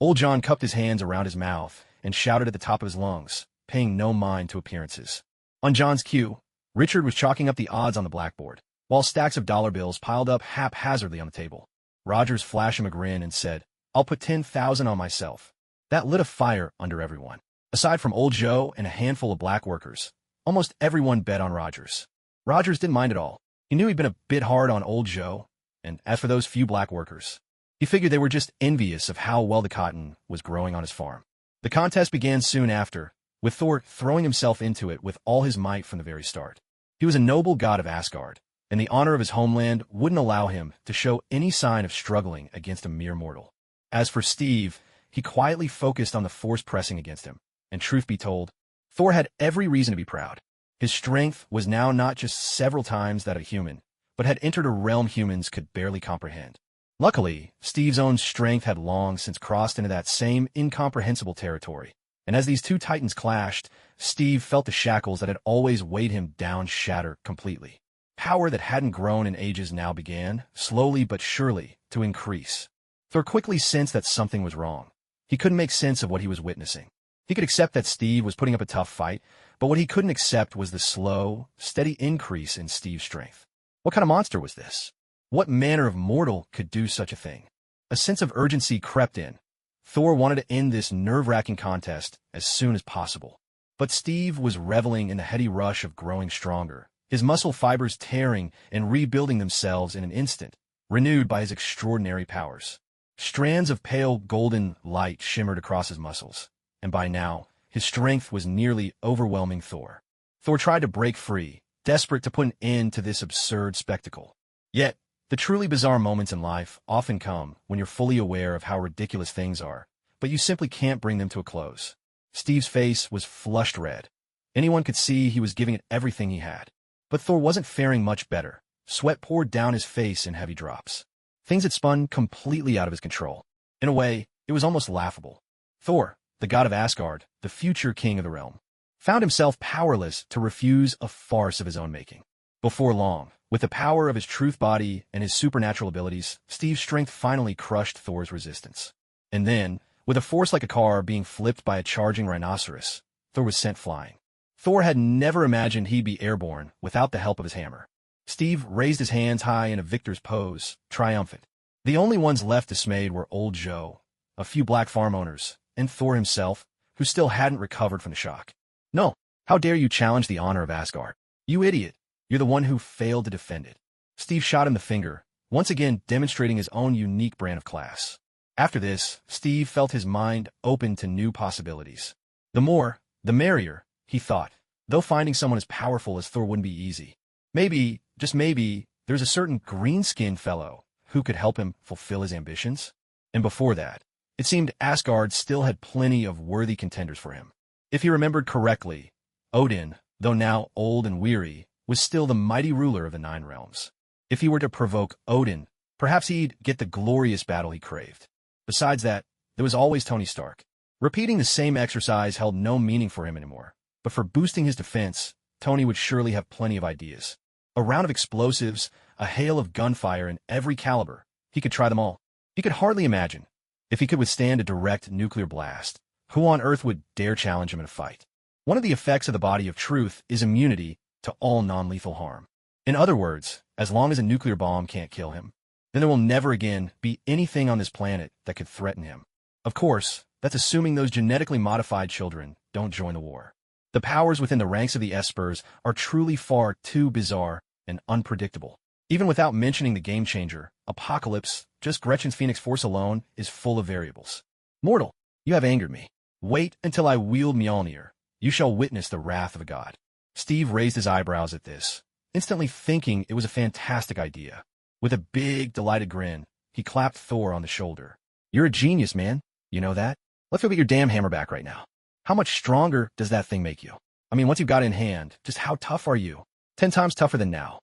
Old John cupped his hands around his mouth and shouted at the top of his lungs, paying no mind to appearances. On John's cue, Richard was chalking up the odds on the blackboard, while stacks of dollar bills piled up haphazardly on the table. Rogers flashed him a grin and said, "I'll put 10,000 on myself." That lit a fire under everyone. Aside from old Joe and a handful of black workers, almost everyone bet on Rogers. Rogers didn't mind at all. He knew he'd been a bit hard on old Joe, and as for those few black workers, he figured they were just envious of how well the cotton was growing on his farm. The contest began soon after, with Thor throwing himself into it with all his might from the very start. He was a noble god of Asgard, and the honor of his homeland wouldn't allow him to show any sign of struggling against a mere mortal. As for Steve, he quietly focused on the force pressing against him, and truth be told, Thor had every reason to be proud. His strength was now not just several times that of a human, but had entered a realm humans could barely comprehend. Luckily, Steve's own strength had long since crossed into that same incomprehensible territory, and as these two titans clashed, Steve felt the shackles that had always weighed him down shatter completely. Power that hadn't grown in ages now began, slowly but surely, to increase. Thor quickly sensed that something was wrong. He couldn't make sense of what he was witnessing. He could accept that Steve was putting up a tough fight, but what he couldn't accept was the slow, steady increase in Steve's strength. What kind of monster was this? What manner of mortal could do such a thing? A sense of urgency crept in. Thor wanted to end this nerve-wracking contest as soon as possible. But Steve was reveling in the heady rush of growing stronger, his muscle fibers tearing and rebuilding themselves in an instant, renewed by his extraordinary powers. Strands of pale golden light shimmered across his muscles, and by now, His strength was nearly overwhelming Thor. Thor tried to break free, desperate to put an end to this absurd spectacle. Yet, the truly bizarre moments in life often come when you're fully aware of how ridiculous things are, but you simply can't bring them to a close. Steve's face was flushed red. Anyone could see he was giving it everything he had. But Thor wasn't faring much better. Sweat poured down his face in heavy drops. Things had spun completely out of his control. In a way, it was almost laughable. Thor, the god of Asgard, the future king of the realm, found himself powerless to refuse a farce of his own making. Before long, with the power of his truth body and his supernatural abilities, Steve's strength finally crushed Thor's resistance. And then, with a force like a car being flipped by a charging rhinoceros, Thor was sent flying. Thor had never imagined he'd be airborne without the help of his hammer. Steve raised his hands high in a victor's pose, triumphant. The only ones left dismayed were old Joe, a few black farm owners, and Thor himself, who still hadn't recovered from the shock. No, how dare you challenge the honor of Asgard? You idiot, you're the one who failed to defend it. Steve shot him the finger, once again demonstrating his own unique brand of class. After this, Steve felt his mind open to new possibilities. The more, the merrier, he thought, though finding someone as powerful as Thor wouldn't be easy. Maybe, just maybe, there's a certain green-skinned fellow who could help him fulfill his ambitions. And before that, it seemed Asgard still had plenty of worthy contenders for him. If he remembered correctly, Odin, though now old and weary, was still the mighty ruler of the Nine Realms. If he were to provoke Odin, perhaps he'd get the glorious battle he craved. Besides that, there was always Tony Stark. Repeating the same exercise held no meaning for him anymore. But for boosting his defense, Tony would surely have plenty of ideas. A round of explosives, a hail of gunfire in every caliber. He could try them all. He could hardly imagine. If he could withstand a direct nuclear blast, who on earth would dare challenge him in a fight? One of the effects of the body of truth is immunity to all non-lethal harm. In other words, as long as a nuclear bomb can't kill him, then there will never again be anything on this planet that could threaten him. Of course, that's assuming those genetically modified children don't join the war. The powers within the ranks of the Espers are truly far too bizarre and unpredictable. Even without mentioning the game-changer, Apocalypse, just Gretchen's Phoenix Force alone is full of variables. Mortal, you have angered me. Wait until I wield Mjolnir. You shall witness the wrath of a god. Steve raised his eyebrows at this, instantly thinking it was a fantastic idea. With a big, delighted grin, he clapped Thor on the shoulder. You're a genius, man. You know that? Let's go get your damn hammer back right now. How much stronger does that thing make you? I mean, once you've got it in hand, just how tough are you? 10 times tougher than now.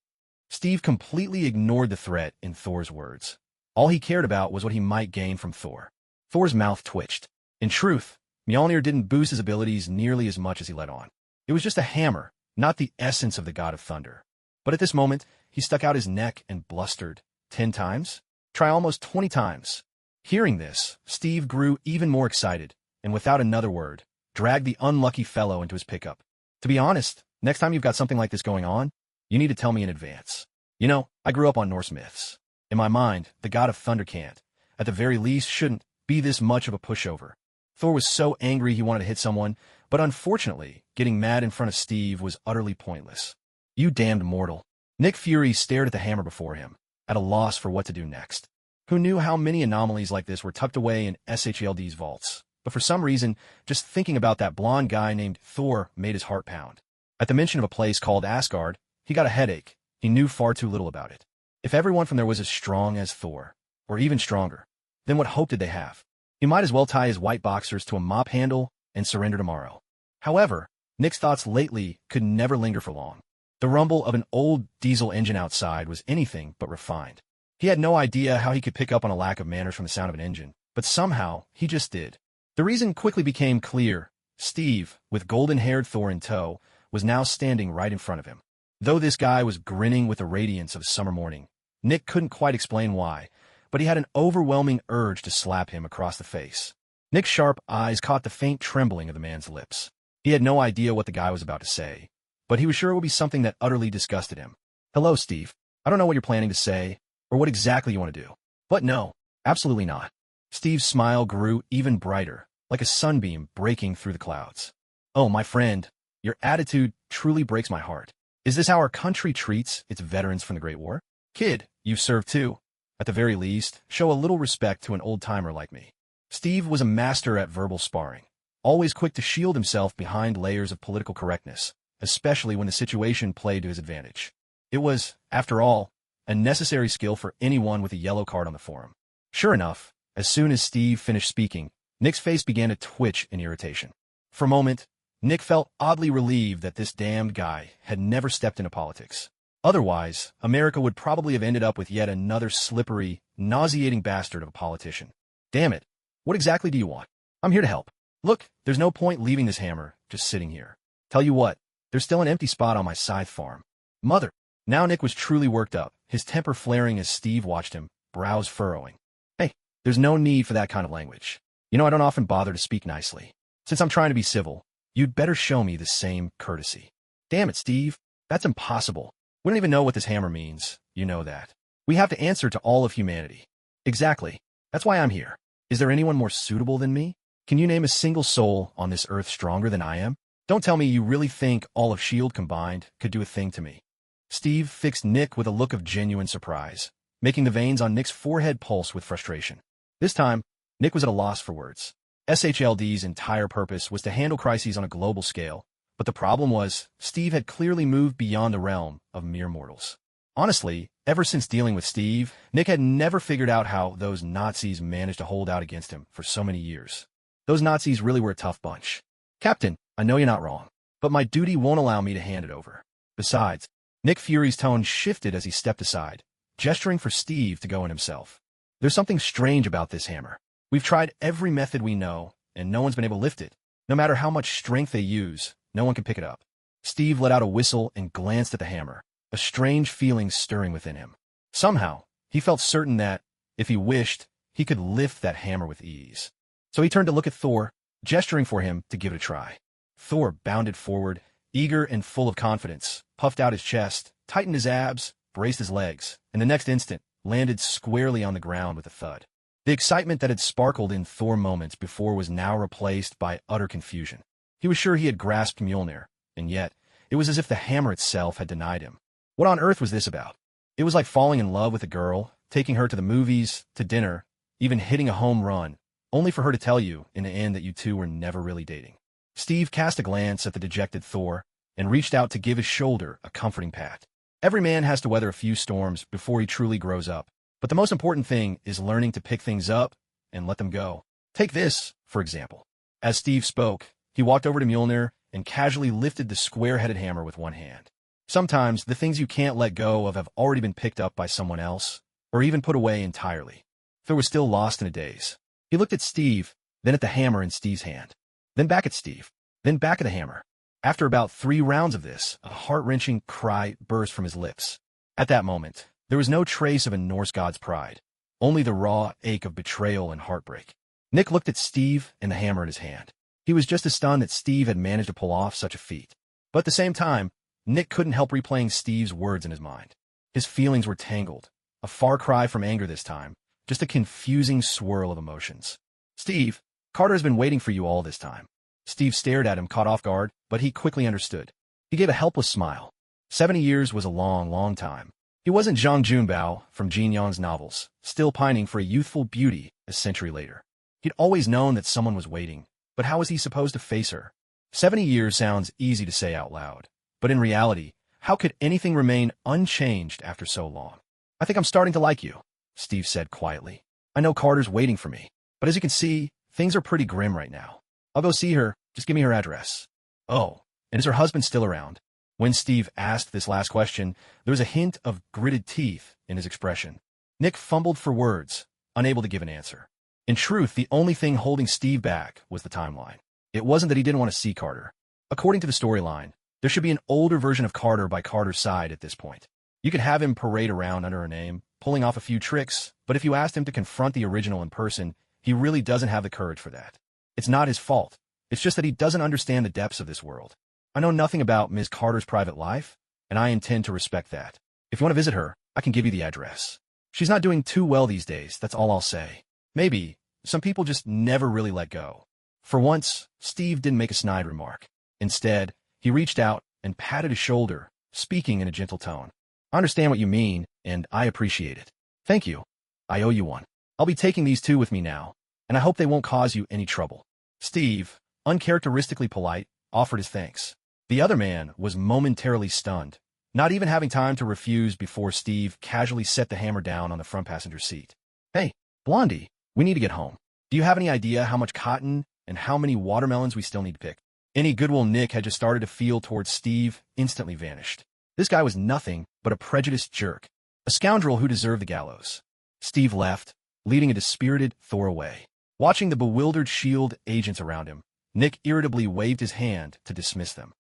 Steve completely ignored the threat in Thor's words. All he cared about was what he might gain from Thor. Thor's mouth twitched. In truth, Mjolnir didn't boost his abilities nearly as much as he let on. It was just a hammer, not the essence of the god of thunder. But at this moment, he stuck out his neck and blustered. 10 times? Try almost 20 times. Hearing this, Steve grew even more excited, and without another word, dragged the unlucky fellow into his pickup. To be honest, next time you've got something like this going on, you need to tell me in advance. You know, I grew up on Norse myths. In my mind, the god of thunder can't, at the very least, shouldn't be this much of a pushover. Thor was so angry he wanted to hit someone, but unfortunately, getting mad in front of Steve was utterly pointless. You damned mortal. Nick Fury stared at the hammer before him, at a loss for what to do next. Who knew how many anomalies like this were tucked away in SHLD's vaults? But for some reason, just thinking about that blonde guy named Thor made his heart pound. At the mention of a place called Asgard, he got a headache. He knew far too little about it. If everyone from there was as strong as Thor, or even stronger, then what hope did they have? He might as well tie his white boxers to a mop handle and surrender tomorrow. However, Nick's thoughts lately could never linger for long. The rumble of an old diesel engine outside was anything but refined. He had no idea how he could pick up on a lack of manners from the sound of an engine, but somehow he just did. The reason quickly became clear. Steve, with golden-haired Thor in tow, was now standing right in front of him. Though this guy was grinning with the radiance of a summer morning, Nick couldn't quite explain why, but he had an overwhelming urge to slap him across the face. Nick's sharp eyes caught the faint trembling of the man's lips. He had no idea what the guy was about to say, but he was sure it would be something that utterly disgusted him. Hello, Steve. I don't know what you're planning to say, or what exactly you want to do. But no, absolutely not. Steve's smile grew even brighter, like a sunbeam breaking through the clouds. Oh, my friend, your attitude truly breaks my heart. Is this how our country treats its veterans from the Great War? Kid, you've served too. At the very least, show a little respect to an old-timer like me. Steve was a master at verbal sparring. always quick to shield himself behind layers of political correctness, especially when the situation played to his advantage. It was, after all, a necessary skill for anyone with a yellow card on the forum. Sure enough, as soon as Steve finished speaking, Nick's face began to twitch in irritation. For a moment, Nick felt oddly relieved that this damned guy had never stepped into politics. Otherwise, America would probably have ended up with yet another slippery, nauseating bastard of a politician. Damn it. What exactly do you want? I'm here to help. Look, there's no point leaving this hammer just sitting here. Tell you what, there's still an empty spot on my scythe farm. Mother. Now Nick was truly worked up, his temper flaring as Steve watched him, brows furrowing. Hey, there's no need for that kind of language. You know I don't often bother to speak nicely. Since I'm trying to be civil, you'd better show me the same courtesy. Damn it, Steve. That's impossible. We don't even know what this hammer means. You know that. We have to answer to all of humanity. Exactly. That's why I'm here. Is there anyone more suitable than me? Can you name a single soul on this earth stronger than I am? Don't tell me you really think all of S.H.I.E.L.D. combined could do a thing to me. Steve fixed Nick with a look of genuine surprise, making the veins on Nick's forehead pulse with frustration. This time, Nick was at a loss for words. SHLD's entire purpose was to handle crises on a global scale, but the problem was, Steve had clearly moved beyond the realm of mere mortals. Honestly, ever since dealing with Steve, Nick had never figured out how those Nazis managed to hold out against him for so many years. Those Nazis really were a tough bunch. Captain, I know you're not wrong, but my duty won't allow me to hand it over. Besides, Nick Fury's tone shifted as he stepped aside, gesturing for Steve to go in himself. There's something strange about this hammer. We've tried every method we know, and no one's been able to lift it. No matter how much strength they use, no one can pick it up. Steve let out a whistle and glanced at the hammer, a strange feeling stirring within him. Somehow, he felt certain that, if he wished, he could lift that hammer with ease. So he turned to look at Thor, gesturing for him to give it a try. Thor bounded forward, eager and full of confidence, puffed out his chest, tightened his abs, braced his legs, and the next instant, landed squarely on the ground with a thud. The excitement that had sparkled in Thor moments before was now replaced by utter confusion. He was sure he had grasped Mjolnir, and yet, it was as if the hammer itself had denied him. What on earth was this about? It was like falling in love with a girl, taking her to the movies, to dinner, even hitting a home run, only for her to tell you, in the end, that you two were never really dating. Steve cast a glance at the dejected Thor, and reached out to give his shoulder a comforting pat. Every man has to weather a few storms before he truly grows up, but the most important thing is learning to pick things up and let them go. Take this, for example. As Steve spoke, he walked over to Mjolnir and casually lifted the square-headed hammer with one hand. Sometimes, the things you can't let go of have already been picked up by someone else, or even put away entirely. Thor was still lost in a daze. He looked at Steve, then at the hammer in Steve's hand, then back at Steve, then back at the hammer. After about 3 rounds of this, a heart-wrenching cry burst from his lips. At that moment, there was no trace of a Norse god's pride, only the raw ache of betrayal and heartbreak. Nick looked at Steve and the hammer in his hand. He was just as stunned that Steve had managed to pull off such a feat. But at the same time, Nick couldn't help replaying Steve's words in his mind. His feelings were tangled, a far cry from anger this time, just a confusing swirl of emotions. Steve, Carter has been waiting for you all this time. Steve stared at him, caught off guard, but he quickly understood. He gave a helpless smile. 70 years was a long, long time. He wasn't Zhang Junbao from Jin Yang's novels, still pining for a youthful beauty a century later. He'd always known that someone was waiting, but how was he supposed to face her? 70 years sounds easy to say out loud, but in reality, how could anything remain unchanged after so long? I think I'm starting to like you, Steve said quietly. I know Carter's waiting for me, but as you can see, things are pretty grim right now. I'll go see her, just give me her address. Oh, and is her husband still around? When Steve asked this last question, there was a hint of gritted teeth in his expression. Nick fumbled for words, unable to give an answer. In truth, the only thing holding Steve back was the timeline. It wasn't that he didn't want to see Carter. According to the storyline, there should be an older version of Carter by Carter's side at this point. You could have him parade around under a name, pulling off a few tricks, but if you asked him to confront the original in person, he really doesn't have the courage for that. It's not his fault. It's just that he doesn't understand the depths of this world. I know nothing about Ms. Carter's private life, and I intend to respect that. If you want to visit her, I can give you the address. She's not doing too well these days, that's all I'll say. Maybe, some people just never really let go. For once, Steve didn't make a snide remark. Instead, he reached out and patted his shoulder, speaking in a gentle tone. I understand what you mean, and I appreciate it. Thank you. I owe you one. I'll be taking these 2 with me now, and I hope they won't cause you any trouble. Steve, uncharacteristically polite, offered his thanks. The other man was momentarily stunned, not even having time to refuse before Steve casually set the hammer down on the front passenger seat. Hey, Blondie, we need to get home. Do you have any idea how much cotton and how many watermelons we still need to pick? Any goodwill Nick had just started to feel towards Steve instantly vanished. This guy was nothing but a prejudiced jerk, a scoundrel who deserved the gallows. Steve left, leading a dispirited Thor away. Watching the bewildered S.H.I.E.L.D. agents around him, Nick irritably waved his hand to dismiss them.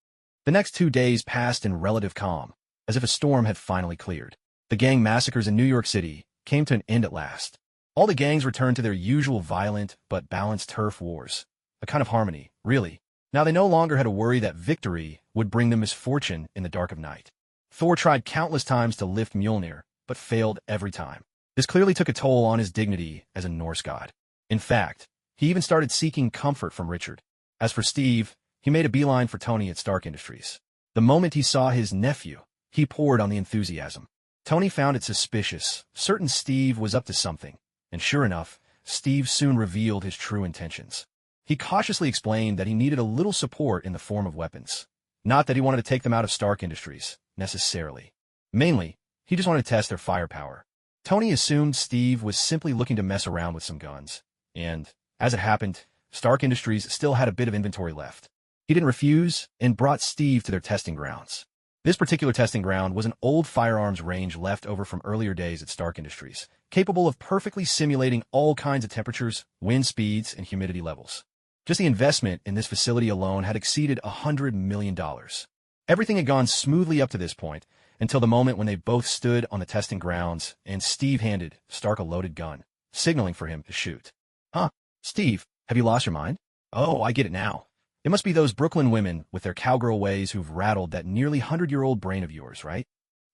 The next 2 days passed in relative calm, as if a storm had finally cleared. The gang massacres in New York City came to an end at last. All the gangs returned to their usual violent but balanced turf wars. A kind of harmony, really. Now they no longer had to worry that victory would bring them misfortune in the dark of night. Thor tried countless times to lift Mjolnir, but failed every time. This clearly took a toll on his dignity as a Norse god. In fact, he even started seeking comfort from Richard. As for Steve, he made a beeline for Tony at Stark Industries. The moment he saw his nephew, he poured on the enthusiasm. Tony found it suspicious, certain Steve was up to something, and sure enough, Steve soon revealed his true intentions. He cautiously explained that he needed a little support in the form of weapons. Not that he wanted to take them out of Stark Industries, necessarily. Mainly, he just wanted to test their firepower. Tony assumed Steve was simply looking to mess around with some guns, and, as it happened, Stark Industries still had a bit of inventory left. He didn't refuse and brought Steve to their testing grounds. This particular testing ground was an old firearms range left over from earlier days at Stark Industries, capable of perfectly simulating all kinds of temperatures, wind speeds, and humidity levels. Just the investment in this facility alone had exceeded $100 million. Everything had gone smoothly up to this point, until the moment when they both stood on the testing grounds and Steve handed Stark a loaded gun, signaling for him to shoot. Huh, Steve, have you lost your mind? Oh, I get it now. It must be those Brooklyn women with their cowgirl ways who've rattled that nearly 100-year-old brain of yours, right?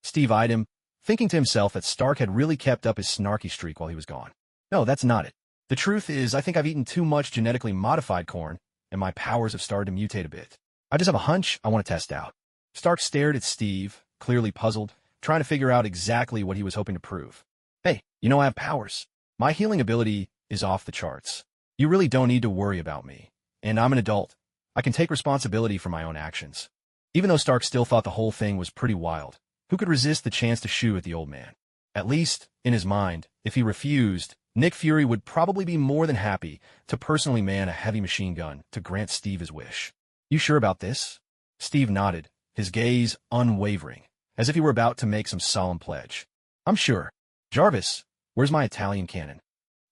Steve eyed him, thinking to himself that Stark had really kept up his snarky streak while he was gone. No, that's not it. The truth is, I think I've eaten too much genetically modified corn, and my powers have started to mutate a bit. I just have a hunch I want to test out. Stark stared at Steve, clearly puzzled, trying to figure out exactly what he was hoping to prove. Hey, you know I have powers. My healing ability is off the charts. You really don't need to worry about me. And I'm an adult. I can take responsibility for my own actions. Even though Stark still thought the whole thing was pretty wild, who could resist the chance to shoo at the old man? At least, in his mind, if he refused, Nick Fury would probably be more than happy to personally man a heavy machine gun to grant Steve his wish. You sure about this? Steve nodded, his gaze unwavering, as if he were about to make some solemn pledge. I'm sure. Jarvis, where's my Italian cannon?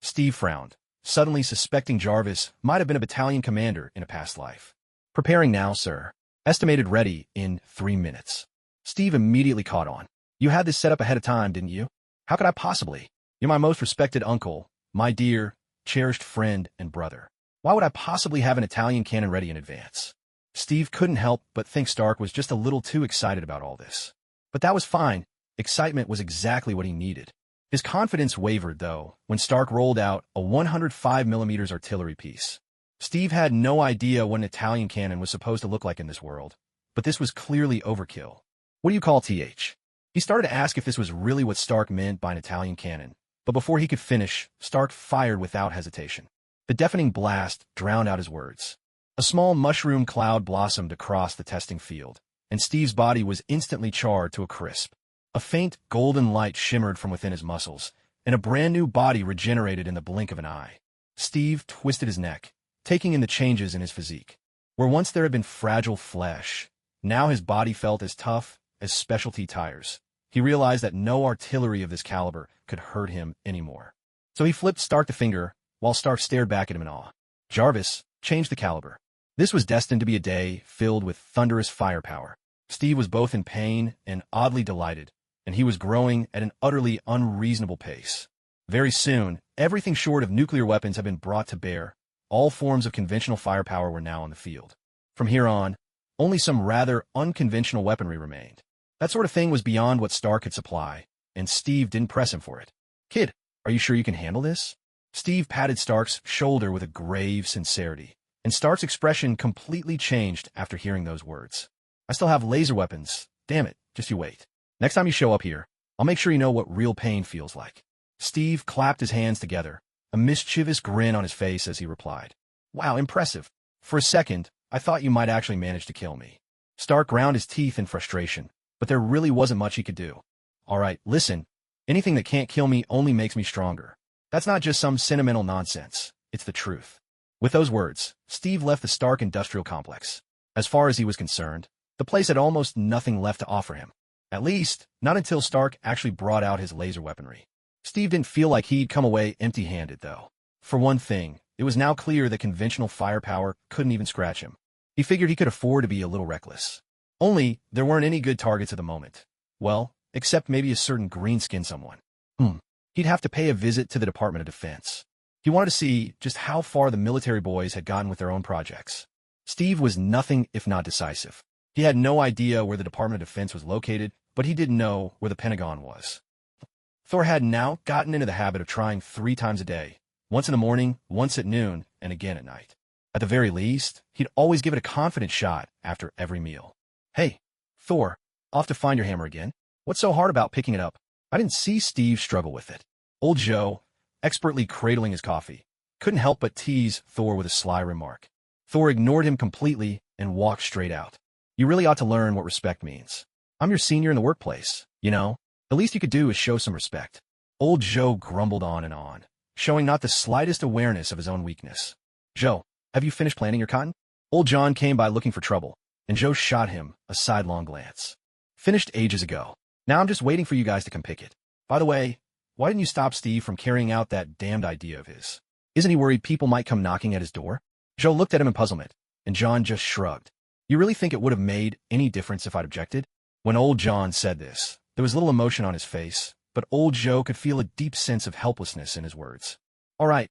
Steve frowned, suddenly suspecting Jarvis might have been a battalion commander in a past life. Preparing now, sir. Estimated ready in 3 minutes. Steve immediately caught on. You had this set up ahead of time, didn't you? How could I possibly? You're my most respected uncle, my dear, cherished friend and brother. Why would I possibly have an Italian cannon ready in advance? Steve couldn't help but think Stark was just a little too excited about all this. But that was fine. Excitement was exactly what he needed. His confidence wavered, though, when Stark rolled out a 105mm artillery piece. Steve had no idea what an Italian cannon was supposed to look like in this world, but this was clearly overkill. What do you call TH? He started to ask if this was really what Stark meant by an Italian cannon, but before he could finish, Stark fired without hesitation. The deafening blast drowned out his words. A small mushroom cloud blossomed across the testing field, and Steve's body was instantly charred to a crisp. A faint golden light shimmered from within his muscles, and a brand new body regenerated in the blink of an eye. Steve twisted his neck, taking in the changes in his physique. Where once there had been fragile flesh, now his body felt as tough as specialty tires. He realized that no artillery of this caliber could hurt him anymore. So he flipped Stark the finger, while Stark stared back at him in awe. Jarvis, change the caliber. This was destined to be a day filled with thunderous firepower. Steve was both in pain and oddly delighted, and he was growing at an utterly unreasonable pace. Very soon, everything short of nuclear weapons had been brought to bear. All forms of conventional firepower were now on the field. From here on, only some rather unconventional weaponry remained. That sort of thing was beyond what Stark could supply, and Steve didn't press him for it. Kid, are you sure you can handle this? Steve patted Stark's shoulder with a grave sincerity, and Stark's expression completely changed after hearing those words. I still have laser weapons. Damn it, just you wait. Next time you show up here, I'll make sure you know what real pain feels like. Steve clapped his hands together, a mischievous grin on his face as he replied. Wow, impressive. For a second, I thought you might actually manage to kill me. Stark ground his teeth in frustration, but there really wasn't much he could do. All right, listen. Anything that can't kill me only makes me stronger. That's not just some sentimental nonsense. It's the truth. With those words, Steve left the Stark industrial complex. As far as he was concerned, the place had almost nothing left to offer him. At least, not until Stark actually brought out his laser weaponry. Steve didn't feel like he'd come away empty-handed, though. For one thing, it was now clear that conventional firepower couldn't even scratch him. He figured he could afford to be a little reckless. Only, there weren't any good targets at the moment. Well, except maybe a certain green-skinned someone. He'd have to pay a visit to the Department of Defense. He wanted to see just how far the military boys had gotten with their own projects. Steve was nothing if not decisive. He had no idea where the Department of Defense was located, but he didn't know where the Pentagon was. Thor had now gotten into the habit of trying 3 times a day, once in the morning, once at noon, and again at night. At the very least, he'd always give it a confident shot after every meal. Hey, Thor, off to find your hammer again? What's so hard about picking it up? I didn't see Steve struggle with it. Old Joe, expertly cradling his coffee, couldn't help but tease Thor with a sly remark. Thor ignored him completely and walked straight out. You really ought to learn what respect means. I'm your senior in the workplace, you know. The least you could do is show some respect. Old Joe grumbled on, showing not the slightest awareness of his own weakness. Joe, have you finished planting your cotton? Old John came by looking for trouble, and Joe shot him a sidelong glance. Finished ages ago. Now I'm just waiting for you guys to come pick it. By the way, why didn't you stop Steve from carrying out that damned idea of his? Isn't he worried people might come knocking at his door? Joe looked at him in puzzlement, and John just shrugged. You really think it would have made any difference if I'd objected? When old John said this, there was little emotion on his face, but old Joe could feel a deep sense of helplessness in his words. All right.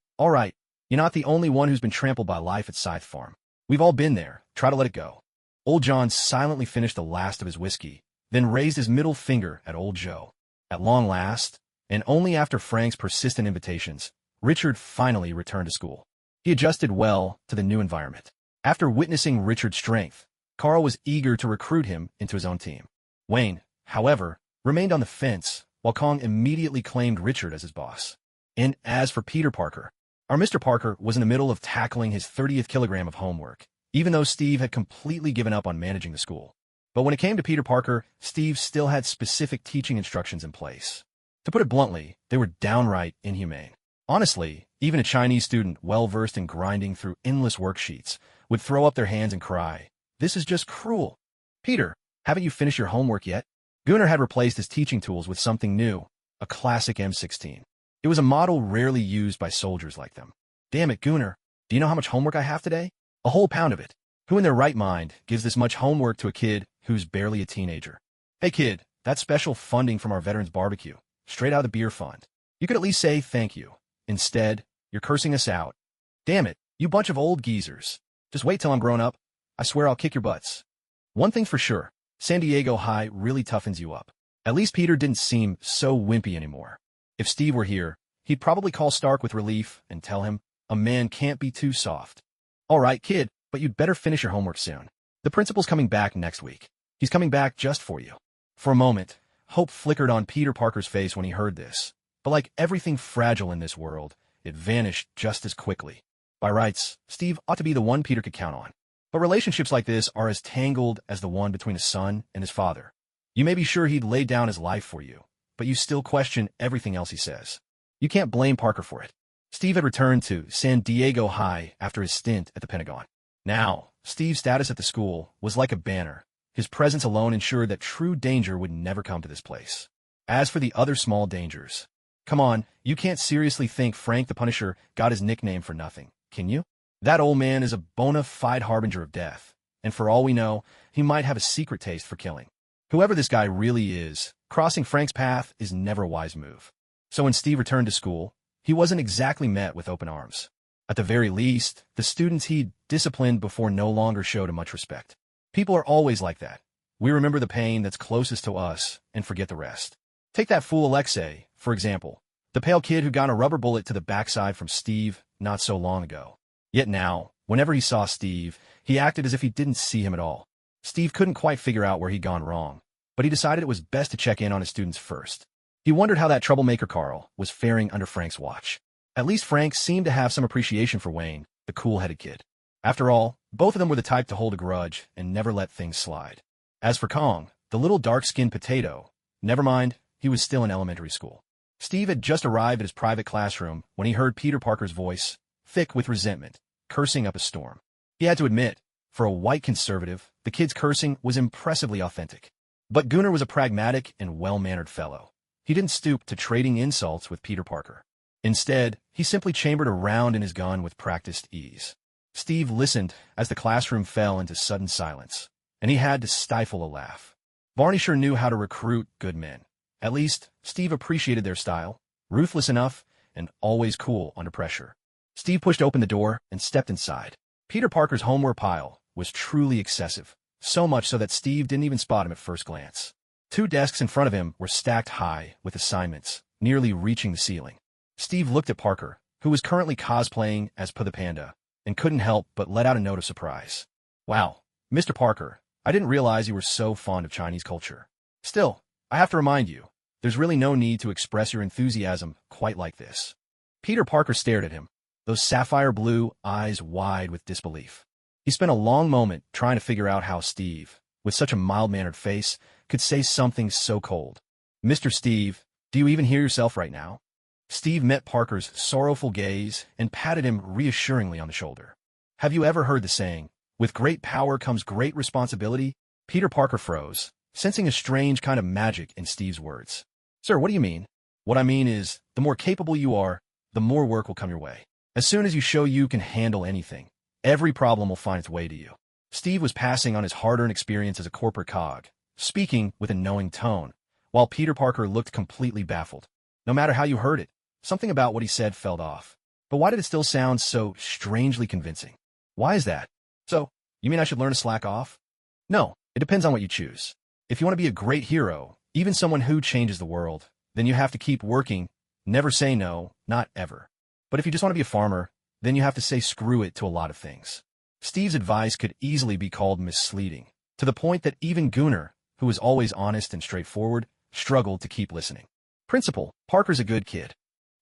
You're not the only one who's been trampled by life at Scythe Farm. We've all been there. Try to let it go. Old John silently finished the last of his whiskey, then raised his middle finger at old Joe. At long last, and only after Frank's persistent invitations, Richard finally returned to school. He adjusted well to the new environment. After witnessing Richard's strength, Carl was eager to recruit him into his own team. Wayne, however, remained on the fence, while Kong immediately claimed Richard as his boss. And as for Peter Parker, our Mr. Parker was in the middle of tackling his 30th kilogram of homework, even though Steve had completely given up on managing the school. But when it came to Peter Parker, Steve still had specific teaching instructions in place. To put it bluntly, they were downright inhumane. Honestly, even a Chinese student well-versed in grinding through endless worksheets would throw up their hands and cry, "This is just cruel." Peter, haven't you finished your homework yet? Gunnar had replaced his teaching tools with something new, a classic M16. It was a model rarely used by soldiers like them. Damn it, Gunnar, do you know how much homework I have today? A whole pound of it. Who in their right mind gives this much homework to a kid who's barely a teenager? Hey kid, that's special funding from our Veterans Barbecue, straight out of the beer fund. You could at least say thank you. Instead, you're cursing us out. Damn it, you bunch of old geezers. Just wait till I'm grown up. I swear I'll kick your butts. One thing's for sure, San Diego High really toughens you up. At least Peter didn't seem so wimpy anymore. If Steve were here, he'd probably call Stark with relief and tell him, a man can't be too soft. All right, kid, but you'd better finish your homework soon. The principal's coming back next week. He's coming back just for you. For a moment, hope flickered on Peter Parker's face when he heard this. But like everything fragile in this world, it vanished just as quickly. By rights, Steve ought to be the one Peter could count on. But relationships like this are as tangled as the one between a son and his father. You may be sure he'd lay down his life for you, but you still question everything else he says. You can't blame Parker for it. Steve had returned to San Diego High after his stint at the Pentagon. Now, Steve's status at the school was like a banner. His presence alone ensured that true danger would never come to this place. As for the other small dangers, come on, you can't seriously think Frank the Punisher got his nickname for nothing, can you? That old man is a bona fide harbinger of death, and for all we know, he might have a secret taste for killing. Whoever this guy really is, crossing Frank's path is never a wise move. So when Steve returned to school, he wasn't exactly met with open arms. At the very least, the students he'd disciplined before no longer showed him much respect. People are always like that. We remember the pain that's closest to us and forget the rest. Take that fool Alexei, for example, the pale kid who got a rubber bullet to the backside from Steve not so long ago. Yet now, whenever he saw Steve, he acted as if he didn't see him at all. Steve couldn't quite figure out where he'd gone wrong, but he decided it was best to check in on his students first. He wondered how that troublemaker Carl was faring under Frank's watch. At least Frank seemed to have some appreciation for Wayne, the cool-headed kid. After all, Both of them were the type to hold a grudge and never let things slide. As for Kong, the little dark-skinned potato, never mind, he was still in elementary school. Steve had just arrived at his private classroom when he heard Peter Parker's voice, thick with resentment, cursing up a storm. He had to admit, for a white conservative, the kid's cursing was impressively authentic. But Gunnar was a pragmatic and well-mannered fellow. He didn't stoop to trading insults with Peter Parker. Instead, he simply chambered a round in his gun with practiced ease. Steve listened as the classroom fell into sudden silence, and he had to stifle a laugh. Barney sure knew how to recruit good men. At least, Steve appreciated their style, ruthless enough, and always cool under pressure. Steve pushed open the door and stepped inside. Peter Parker's homeware pile was truly excessive, so much so that Steve didn't even spot him at first glance. 2 desks in front of him were stacked high with assignments, nearly reaching the ceiling. Steve looked at Parker, who was currently cosplaying as Pa the Panda, and couldn't help but let out a note of surprise. Wow, Mr. Parker, I didn't realize you were so fond of Chinese culture. Still, I have to remind you, there's really no need to express your enthusiasm quite like this. Peter Parker stared at him, those sapphire blue eyes wide with disbelief. He spent a long moment trying to figure out how Steve, with such a mild-mannered face, could say something so cold. Mr. Steve, do you even hear yourself right now? Steve met Parker's sorrowful gaze and patted him reassuringly on the shoulder. Have you ever heard the saying, with great power comes great responsibility? Peter Parker froze, sensing a strange kind of magic in Steve's words. Sir, what do you mean? What I mean is, the more capable you are, the more work will come your way. As soon as you show you can handle anything, every problem will find its way to you. Steve was passing on his hard-earned experience as a corporate cog, speaking with a knowing tone, while Peter Parker looked completely baffled. No matter how you heard it, something about what he said felt off. But why did it still sound so strangely convincing? Why is that? So, you mean I should learn to slack off? No, it depends on what you choose. If you want to be a great hero, even someone who changes the world, then you have to keep working, never say no, not ever. But if you just want to be a farmer, then you have to say screw it to a lot of things. Steve's advice could easily be called misleading, to the point that even Gunnar, who was always honest and straightforward, struggled to keep listening. Principal, Parker's a good kid.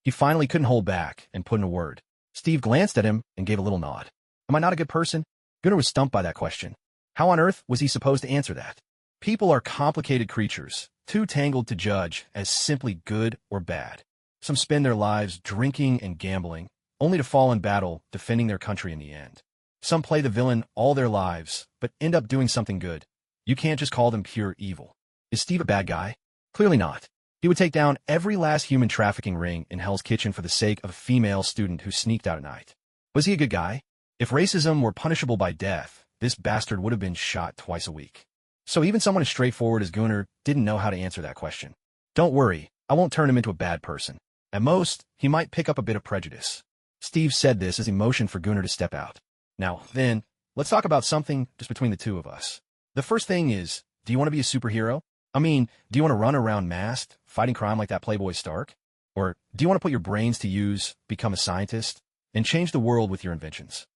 He finally couldn't hold back and put in a word. Steve glanced at him and gave a little nod. Am I not a good person? Gunnar was stumped by that question. How on earth was he supposed to answer that? People are complicated creatures, too tangled to judge as simply good or bad. Some spend their lives drinking and gambling, only to fall in battle defending their country in the end. Some play the villain all their lives, but end up doing something good. You can't just call them pure evil. Is Steve a bad guy? Clearly not. He would take down every last human trafficking ring in Hell's Kitchen for the sake of a female student who sneaked out at night. Was he a good guy? If racism were punishable by death, this bastard would have been shot twice a week. So even someone as straightforward as Gunnar didn't know how to answer that question. Don't worry, I won't turn him into a bad person. At most, he might pick up a bit of prejudice. Steve said this as he motioned for Gunnar to step out. Now, then, let's talk about something just between the two of us. The first thing is, do you want to be a superhero? I mean, do you want to run around masked, fighting crime like that Playboy Stark? Or do you want to put your brains to use, become a scientist, and change the world with your inventions?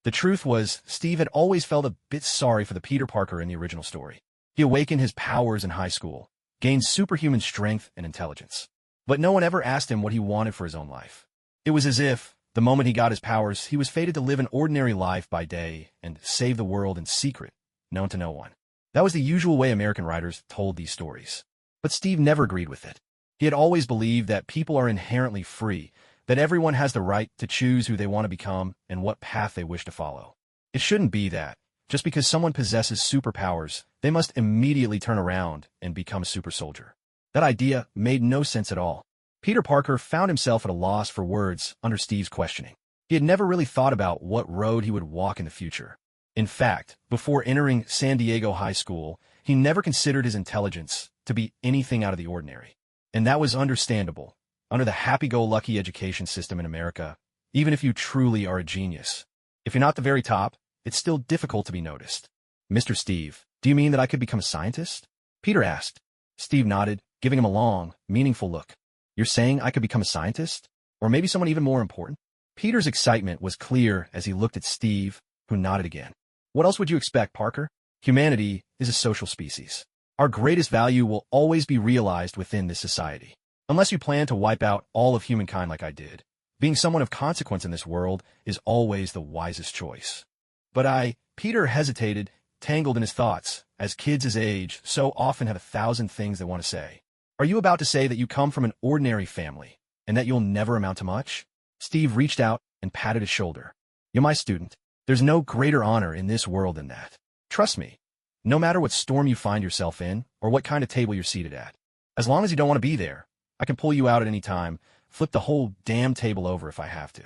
The truth was, Steve had always felt a bit sorry for the Peter Parker in the original story. He awakened his powers in high school, gained superhuman strength and intelligence. But no one ever asked him what he wanted for his own life. It was as if, the moment he got his powers, he was fated to live an ordinary life by day and save the world in secret, known to no one. That was the usual way American writers told these stories. But Steve never agreed with it. He had always believed that people are inherently free, that everyone has the right to choose who they want to become and what path they wish to follow. It shouldn't be that, just because someone possesses superpowers, they must immediately turn around and become a super soldier. That idea made no sense at all. Peter Parker found himself at a loss for words under Steve's questioning. He had never really thought about what road he would walk in the future. In fact, before entering San Diego High School, he never considered his intelligence to be anything out of the ordinary. And that was understandable. Under the happy-go-lucky education system in America, even if you truly are a genius, if you're not the very top, it's still difficult to be noticed. Mr. Steve, do you mean that I could become a scientist? Peter asked. Steve nodded, giving him a long, meaningful look. You're saying I could become a scientist? Or maybe someone even more important? Peter's excitement was clear as he looked at Steve, who nodded again. What else would you expect, Parker? Humanity is a social species. Our greatest value will always be realized within this society. Unless you plan to wipe out all of humankind like I did, being someone of consequence in this world is always the wisest choice. But Peter hesitated, tangled in his thoughts, as kids his age so often have 1,000 things they want to say. Are you about to say that you come from an ordinary family, and that you'll never amount to much? Steve reached out and patted his shoulder. You're my student. There's no greater honor in this world than that. Trust me. No matter what storm you find yourself in, or what kind of table you're seated at, as long as you don't want to be there, I can pull you out at any time, flip the whole damn table over if I have to.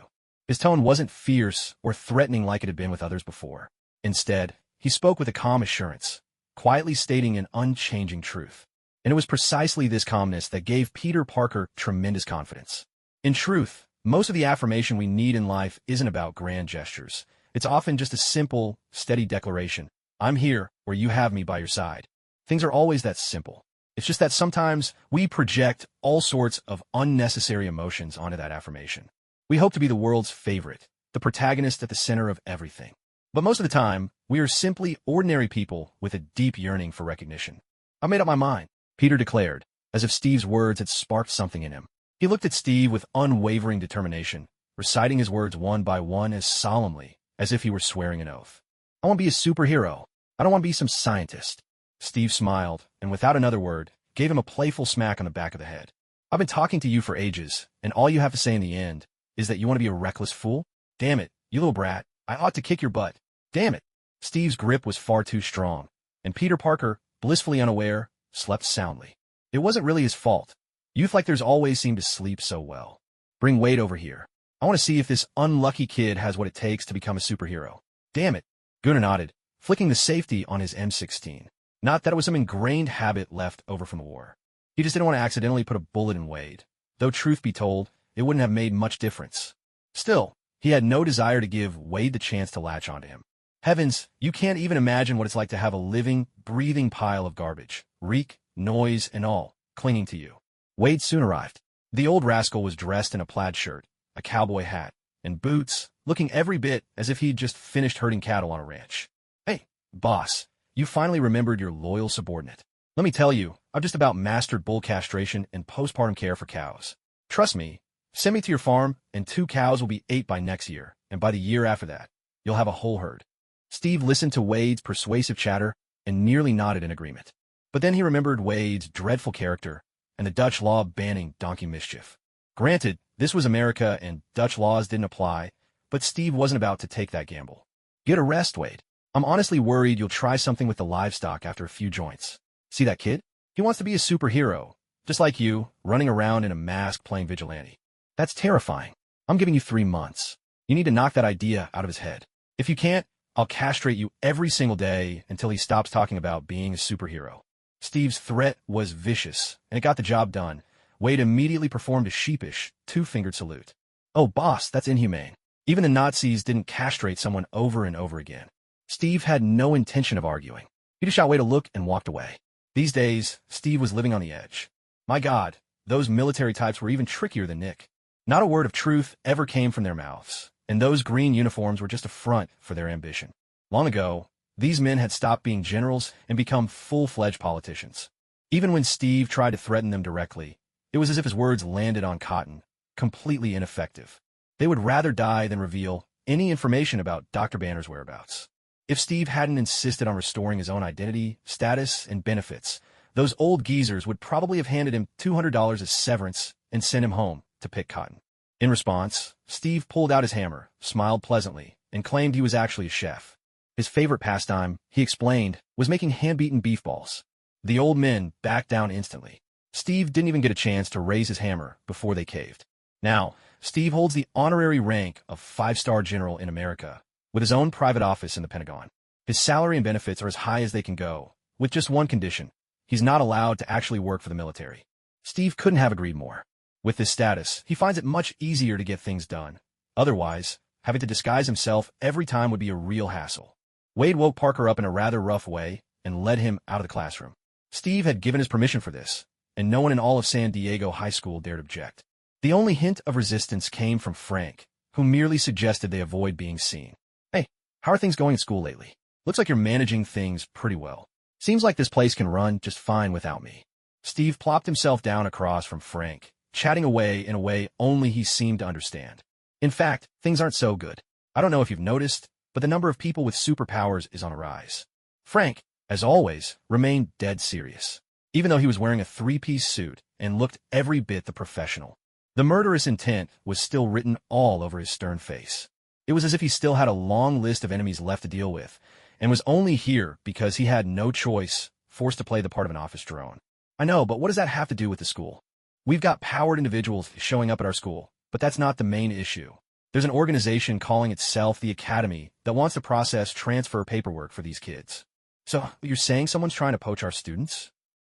His tone wasn't fierce or threatening like it had been with others before. Instead, he spoke with a calm assurance, quietly stating an unchanging truth. And it was precisely this calmness that gave Peter Parker tremendous confidence. In truth, most of the affirmation we need in life isn't about grand gestures. It's often just a simple, steady declaration. I'm here where you have me by your side. Things are always that simple. It's just that sometimes we project all sorts of unnecessary emotions onto that affirmation. We hope to be the world's favorite, the protagonist at the center of everything. But most of the time, we are simply ordinary people with a deep yearning for recognition. I made up my mind, Peter declared, as if Steve's words had sparked something in him. He looked at Steve with unwavering determination, reciting his words one by one as solemnly as if he were swearing an oath. I want to be a superhero. I don't want to be some scientist. Steve smiled, and without another word, gave him a playful smack on the back of the head. I've been talking to you for ages, and all you have to say in the end is that you want to be a reckless fool? Damn it, you little brat. I ought to kick your butt. Damn it. Steve's grip was far too strong, and Peter Parker, blissfully unaware, slept soundly. It wasn't really his fault. Youth like theirs always seem to sleep so well. Bring Wade over here. I want to see if this unlucky kid has what it takes to become a superhero. Damn it. Gunnar nodded, flicking the safety on his M16. Not that it was some ingrained habit left over from the war. He just didn't want to accidentally put a bullet in Wade, though truth be told, it wouldn't have made much difference. Still, he had no desire to give Wade the chance to latch onto him. Heavens, you can't even imagine what it's like to have a living, breathing pile of garbage, reek, noise, and all, clinging to you. Wade soon arrived. The old rascal was dressed in a plaid shirt, a cowboy hat, and boots, looking every bit as if he'd just finished herding cattle on a ranch. Hey, boss, you finally remembered your loyal subordinate. Let me tell you, I've just about mastered bull castration and postpartum care for cows. Trust me, send me to your farm, and 2 cows will be 8 by next year, and by the year after that, you'll have a whole herd. Steve listened to Wade's persuasive chatter and nearly nodded in agreement. But then he remembered Wade's dreadful character and the Dutch law banning donkey mischief. Granted, this was America and Dutch laws didn't apply, but Steve wasn't about to take that gamble. Get a rest, Wade. I'm honestly worried you'll try something with the livestock after a few joints. See that kid? He wants to be a superhero, just like you, running around in a mask playing vigilante. That's terrifying. I'm giving you 3 months. You need to knock that idea out of his head. If you can't, I'll castrate you every single day until he stops talking about being a superhero. Steve's threat was vicious, and it got the job done. Wade immediately performed a sheepish, 2-fingered salute. Oh, boss, that's inhumane. Even the Nazis didn't castrate someone over and over again. Steve had no intention of arguing. He just shot Wade a look and walked away. These days, Steve was living on the edge. My God, those military types were even trickier than Nick. Not a word of truth ever came from their mouths, and those green uniforms were just a front for their ambition. Long ago, these men had stopped being generals and become full-fledged politicians. Even when Steve tried to threaten them directly, it was as if his words landed on cotton, completely ineffective. They would rather die than reveal any information about Dr. Banner's whereabouts. If Steve hadn't insisted on restoring his own identity, status, and benefits, those old geezers would probably have handed him $200 as severance and sent him home to pick cotton. In response, Steve pulled out his hammer, smiled pleasantly, and claimed he was actually a chef. His favorite pastime, he explained, was making hand-beaten beef balls. The old men backed down instantly. Steve didn't even get a chance to raise his hammer before they caved. Now, Steve holds the honorary rank of 5-star general in America, with his own private office in the Pentagon. His salary and benefits are as high as they can go, with just one condition. He's not allowed to actually work for the military. Steve couldn't have agreed more. With this status, he finds it much easier to get things done. Otherwise, having to disguise himself every time would be a real hassle. Wade woke Parker up in a rather rough way and led him out of the classroom. Steve had given his permission for this, and no one in all of San Diego High School dared object. The only hint of resistance came from Frank, who merely suggested they avoid being seen. Hey, how are things going at school lately? Looks like you're managing things pretty well. Seems like this place can run just fine without me. Steve plopped himself down across from Frank, chatting away in a way only he seemed to understand. In fact, things aren't so good. I don't know if you've noticed, but the number of people with superpowers is on a rise. Frank, as always, remained dead serious, even though he was wearing a three-piece suit and looked every bit the professional. The murderous intent was still written all over his stern face. It was as if he still had a long list of enemies left to deal with, and was only here because he had no choice, forced to play the part of an office drone. I know, but what does that have to do with the school? We've got powered individuals showing up at our school, but that's not the main issue. There's an organization calling itself the Academy that wants to process transfer paperwork for these kids. So, you're saying someone's trying to poach our students?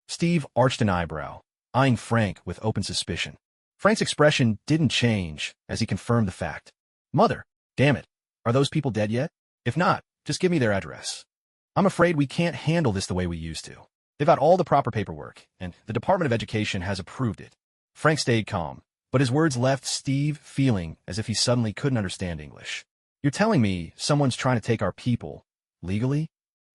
Steve arched an eyebrow, eyeing Frank with open suspicion. Frank's expression didn't change as he confirmed the fact. Mother, damn it, are those people dead yet? If not, just give me their address. I'm afraid we can't handle this the way we used to. They've got all the proper paperwork, and the Department of Education has approved it. Frank stayed calm, but his words left Steve feeling as if he suddenly couldn't understand English. You're telling me someone's trying to take our people, legally?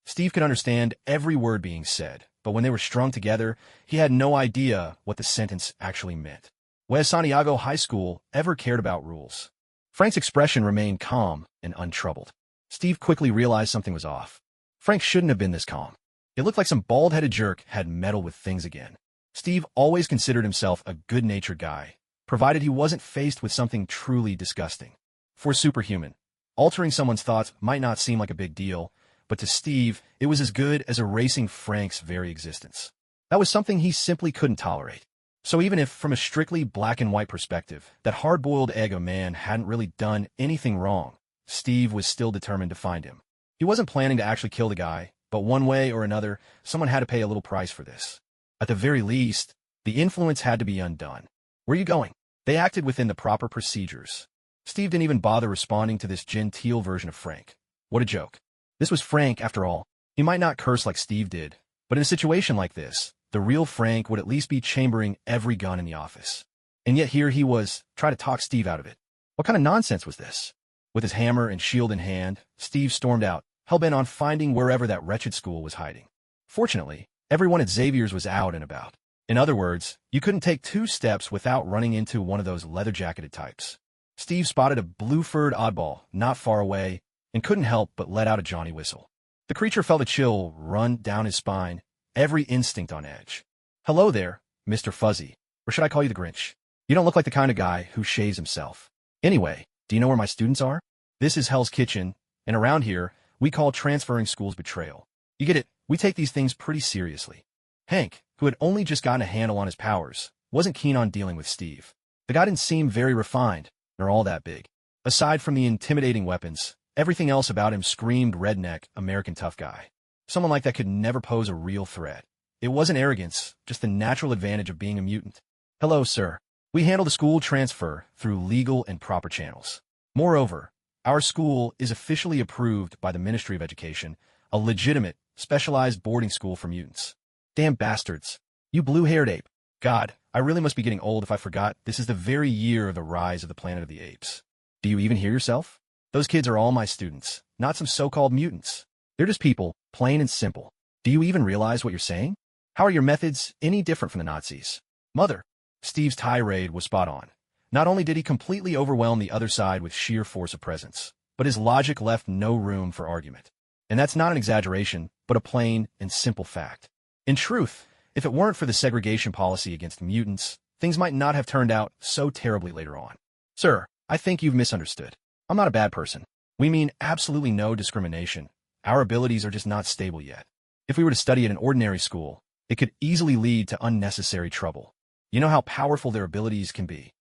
Steve could understand every word being said, but when they were strung together, he had no idea what the sentence actually meant. Was Santiago High School ever cared about rules? Frank's expression remained calm and untroubled. Steve quickly realized something was off. Frank shouldn't have been this calm. It looked like some bald-headed jerk had meddled with things again. Steve always considered himself a good-natured guy, provided he wasn't faced with something truly disgusting. For Superhuman, altering someone's thoughts might not seem like a big deal, but to Steve, it was as good as erasing Frank's very existence. That was something he simply couldn't tolerate. So even if, from a strictly black-and-white perspective, that hard-boiled egg of a man hadn't really done anything wrong, Steve was still determined to find him. He wasn't planning to actually kill the guy, but one way or another, someone had to pay a little price for this. At the very least, the influence had to be undone. Where are you going? They acted within the proper procedures. Steve didn't even bother responding to this genteel version of Frank. What a joke. This was Frank, after all. He might not curse like Steve did, but in a situation like this, the real Frank would at least be chambering every gun in the office. And yet here he was, trying to talk Steve out of it. What kind of nonsense was this? With his hammer and shield in hand, Steve stormed out, hell-bent on finding wherever that wretched school was hiding. Fortunately, everyone at Xavier's was out and about. In other words, you couldn't take 2 steps without running into one of those leather-jacketed types. Steve spotted a blue-furred oddball not far away and couldn't help but let out a Johnny whistle. The creature felt a chill run down his spine, every instinct on edge. Hello there, Mr. Fuzzy, or should I call you the Grinch? You don't look like the kind of guy who shaves himself. Anyway, do you know where my students are? This is Hell's Kitchen, and around here, we call transferring schools betrayal. You get it, we take these things pretty seriously. Hank, who had only just gotten a handle on his powers, wasn't keen on dealing with Steve. The guy didn't seem very refined, nor all that big. Aside from the intimidating weapons, everything else about him screamed redneck, American tough guy. Someone like that could never pose a real threat. It wasn't arrogance, just the natural advantage of being a mutant. Hello, sir. We handle the school transfer through legal and proper channels. Moreover, our school is officially approved by the Ministry of Education, a legitimate, specialized boarding school for mutants. Damn bastards. You blue-haired ape. God, I really must be getting old if I forgot this is the very year of the rise of the Planet of the Apes. Do you even hear yourself? Those kids are all my students, not some so-called mutants. They're just people, plain and simple. Do you even realize what you're saying? How are your methods any different from the Nazis? Mother. Steve's tirade was spot on. Not only did he completely overwhelm the other side with sheer force of presence, but his logic left no room for argument. And that's not an exaggeration, but a plain and simple fact. In truth, if it weren't for the segregation policy against mutants, things might not have turned out so terribly later on. Sir, I think you've misunderstood. I'm not a bad person. We mean absolutely no discrimination. Our abilities are just not stable yet. If we were to study at an ordinary school, it could easily lead to unnecessary trouble. You know how powerful their abilities can be.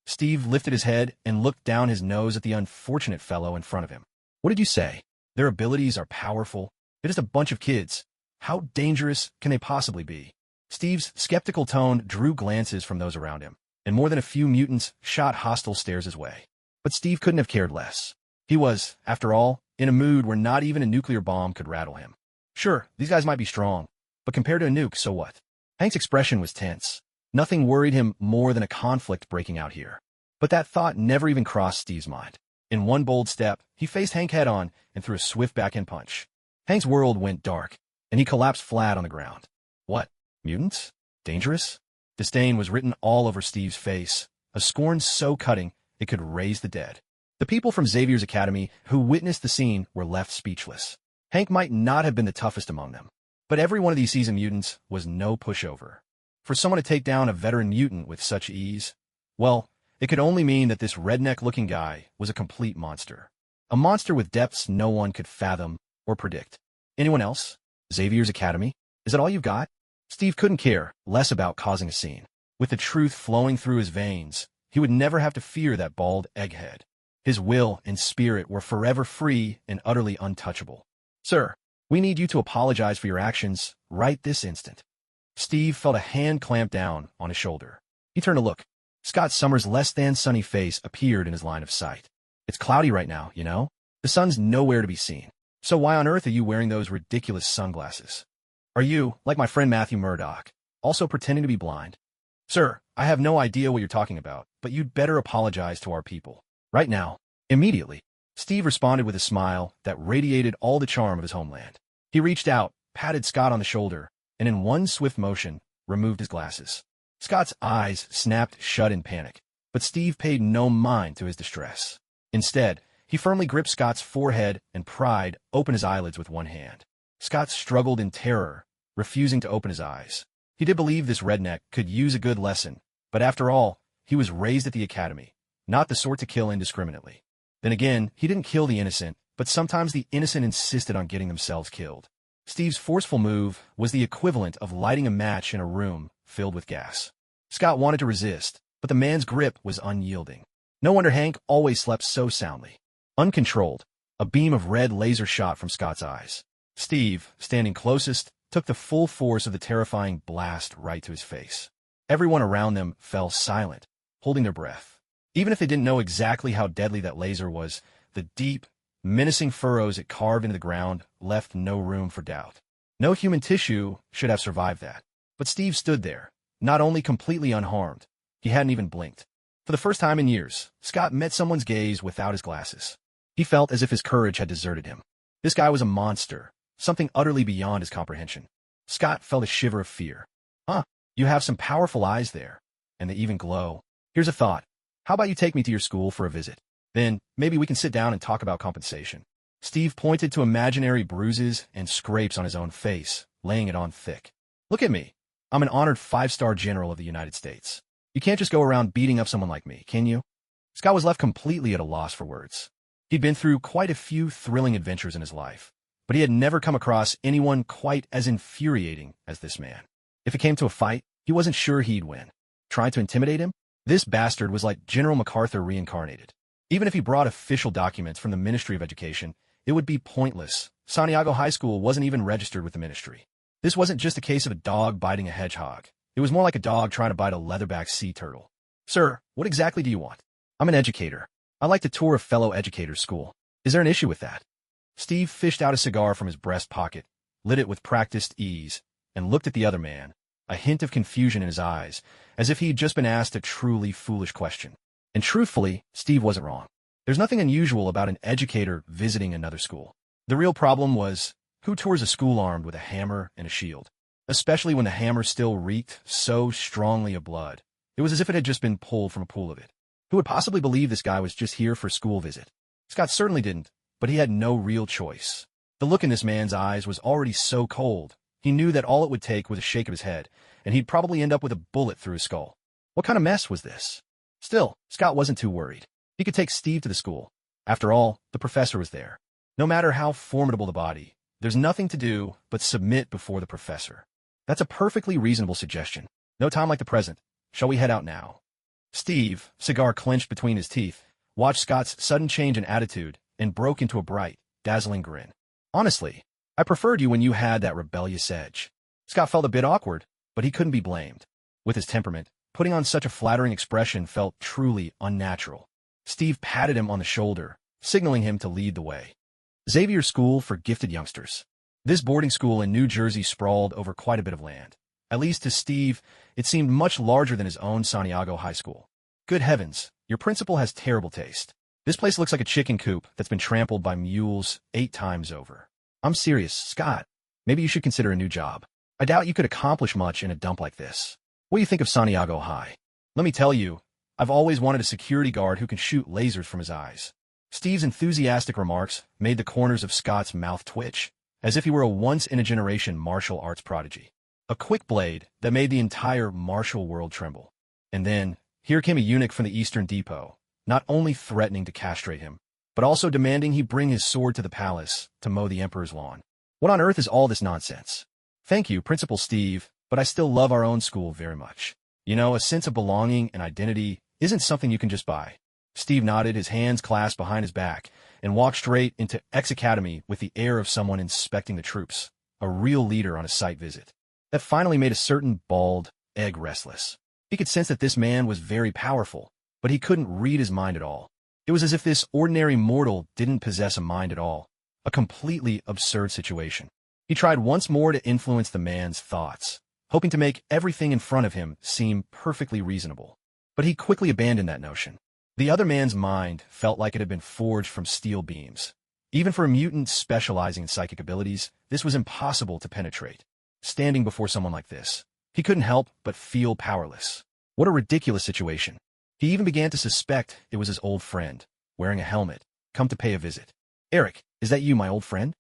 Steve lifted his head and looked down his nose at the unfortunate fellow in front of him. What did you say? Their abilities are powerful? They're just a bunch of kids. How dangerous can they possibly be? Steve's skeptical tone drew glances from those around him, and more than a few mutants shot hostile stares his way. But Steve couldn't have cared less. He was, after all, in a mood where not even a nuclear bomb could rattle him. Sure, these guys might be strong, but compared to a nuke, so what? Hank's expression was tense. Nothing worried him more than a conflict breaking out here. But that thought never even crossed Steve's mind. In one bold step, he faced Hank head-on and threw a swift backhand punch. Hank's world went dark, and he collapsed flat on the ground. What? Mutants? Dangerous? Disdain was written all over Steve's face, a scorn so cutting it could raise the dead. The people from Xavier's Academy who witnessed the scene were left speechless. Hank might not have been the toughest among them, but every one of these seasoned mutants was no pushover. For someone to take down a veteran mutant with such ease, well, it could only mean that this redneck-looking guy was a complete monster. A monster with depths no one could fathom or predict. Anyone else? Xavier's Academy? Is that all you've got? Steve couldn't care less about causing a scene. With the truth flowing through his veins, he would never have to fear that bald egghead. His will and spirit were forever free and utterly untouchable. Sir, we need you to apologize for your actions right this instant. Steve felt a hand clamp down on his shoulder. He turned to look. Scott Summers' less-than-sunny face appeared in his line of sight. It's cloudy right now, you know? The sun's nowhere to be seen. So why on earth are you wearing those ridiculous sunglasses? Are you, like my friend Matthew Murdoch, also pretending to be blind? Sir, I have no idea what you're talking about, but you'd better apologize to our people. Right now. Immediately. Steve responded with a smile that radiated all the charm of his homeland. He reached out, patted Scott on the shoulder, and in one swift motion, removed his glasses. Scott's eyes snapped shut in panic, but Steve paid no mind to his distress. Instead, he firmly gripped Scott's forehead and pried open his eyelids with one hand. Scott struggled in terror, refusing to open his eyes. He did believe this redneck could use a good lesson, but after all, he was raised at the academy, not the sort to kill indiscriminately. Then again, he didn't kill the innocent, but sometimes the innocent insisted on getting themselves killed. Steve's forceful move was the equivalent of lighting a match in a room filled with gas. Scott wanted to resist, but the man's grip was unyielding. No wonder Hank always slept so soundly. Uncontrolled, a beam of red laser shot from Scott's eyes. Steve, standing closest, took the full force of the terrifying blast right to his face. Everyone around them fell silent, holding their breath. Even if they didn't know exactly how deadly that laser was, the deep, menacing furrows it carved into the ground left no room for doubt. No human tissue should have survived that. But Steve stood there, not only completely unharmed, he hadn't even blinked. For the first time in years, Scott met someone's gaze without his glasses. He felt as if his courage had deserted him. This guy was a monster, something utterly beyond his comprehension. Scott felt a shiver of fear. Huh, you have some powerful eyes there, and they even glow. Here's a thought. How about you take me to your school for a visit? Then, maybe we can sit down and talk about compensation. Steve pointed to imaginary bruises and scrapes on his own face, laying it on thick. Look at me. I'm an honored 5-star general of the United States. You can't just go around beating up someone like me, can you? Scott was left completely at a loss for words. He'd been through quite a few thrilling adventures in his life, but he had never come across anyone quite as infuriating as this man. If it came to a fight, he wasn't sure he'd win. Trying to intimidate him? This bastard was like General MacArthur reincarnated. Even if he brought official documents from the Ministry of Education, it would be pointless. Santiago High School wasn't even registered with the ministry. This wasn't just a case of a dog biting a hedgehog. It was more like a dog trying to bite a leatherback sea turtle. Sir, what exactly do you want? I'm an educator. I like to tour a fellow educator's school. Is there an issue with that? Steve fished out a cigar from his breast pocket, lit it with practiced ease, and looked at the other man, a hint of confusion in his eyes, as if he'd just been asked a truly foolish question. And truthfully, Steve wasn't wrong. There's nothing unusual about an educator visiting another school. The real problem was, who tours a school armed with a hammer and a shield? Especially when the hammer still reeked so strongly of blood. It was as if it had just been pulled from a pool of it. Who would possibly believe this guy was just here for a school visit? Scott certainly didn't, but he had no real choice. The look in this man's eyes was already so cold, he knew that all it would take was a shake of his head, and he'd probably end up with a bullet through his skull. What kind of mess was this? Still, Scott wasn't too worried. He could take Steve to the school. After all, the professor was there. No matter how formidable the body, there's nothing to do but submit before the professor. That's a perfectly reasonable suggestion. No time like the present. Shall we head out now? Steve, cigar clenched between his teeth, watched Scott's sudden change in attitude and broke into a bright, dazzling grin. Honestly, I preferred you when you had that rebellious edge. Scott felt a bit awkward, but he couldn't be blamed. With his temperament, putting on such a flattering expression felt truly unnatural. Steve patted him on the shoulder, signaling him to lead the way. Xavier School for Gifted Youngsters. This boarding school in New Jersey sprawled over quite a bit of land. At least to Steve, it seemed much larger than his own Santiago High School. Good heavens, your principal has terrible taste. This place looks like a chicken coop that's been trampled by mules 8 times over. I'm serious, Scott. Maybe you should consider a new job. I doubt you could accomplish much in a dump like this. What do you think of Santiago High? Let me tell you, I've always wanted a security guard who can shoot lasers from his eyes. Steve's enthusiastic remarks made the corners of Scott's mouth twitch, as if he were a once-in-a-generation martial arts prodigy. A quick blade that made the entire martial world tremble. And then, here came a eunuch from the Eastern Depot, not only threatening to castrate him, but also demanding he bring his sword to the palace to mow the emperor's lawn. What on earth is all this nonsense? Thank you, Principal Steve, but I still love our own school very much. You know, a sense of belonging and identity isn't something you can just buy. Steve nodded, his hands clasped behind his back, and walked straight into X Academy with the air of someone inspecting the troops, a real leader on a site visit. That finally made a certain bald egg restless. He could sense that this man was very powerful, but he couldn't read his mind at all. It was as if this ordinary mortal didn't possess a mind at all. A completely absurd situation. He tried once more to influence the man's thoughts, hoping to make everything in front of him seem perfectly reasonable. But he quickly abandoned that notion. The other man's mind felt like it had been forged from steel beams. Even for a mutant specializing in psychic abilities, this was impossible to penetrate. Standing before someone like this, he couldn't help but feel powerless. What a ridiculous situation. He even began to suspect it was his old friend, wearing a helmet, come to pay a visit. Eric, is that you, my old friend?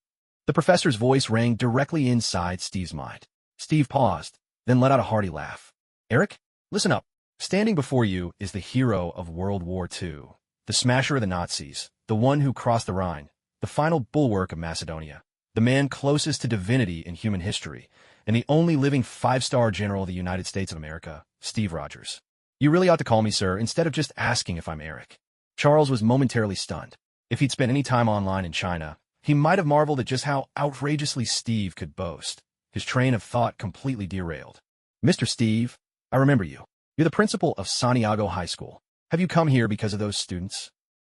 The professor's voice rang directly inside Steve's mind. Steve paused, then let out a hearty laugh. Eric, listen up. Standing before you is the hero of World War II, the smasher of the Nazis, the one who crossed the Rhine, the final bulwark of Macedonia, the man closest to divinity in human history, and the only living five-star general of the United States of America, Steve Rogers. You really ought to call me sir instead of just asking if I'm Eric. Charles was momentarily stunned. If he'd spent any time online in China, he might have marveled at just how outrageously Steve could boast. His train of thought completely derailed. Mr. Steve, I remember you. You're the principal of Santiago High School. Have you come here because of those students?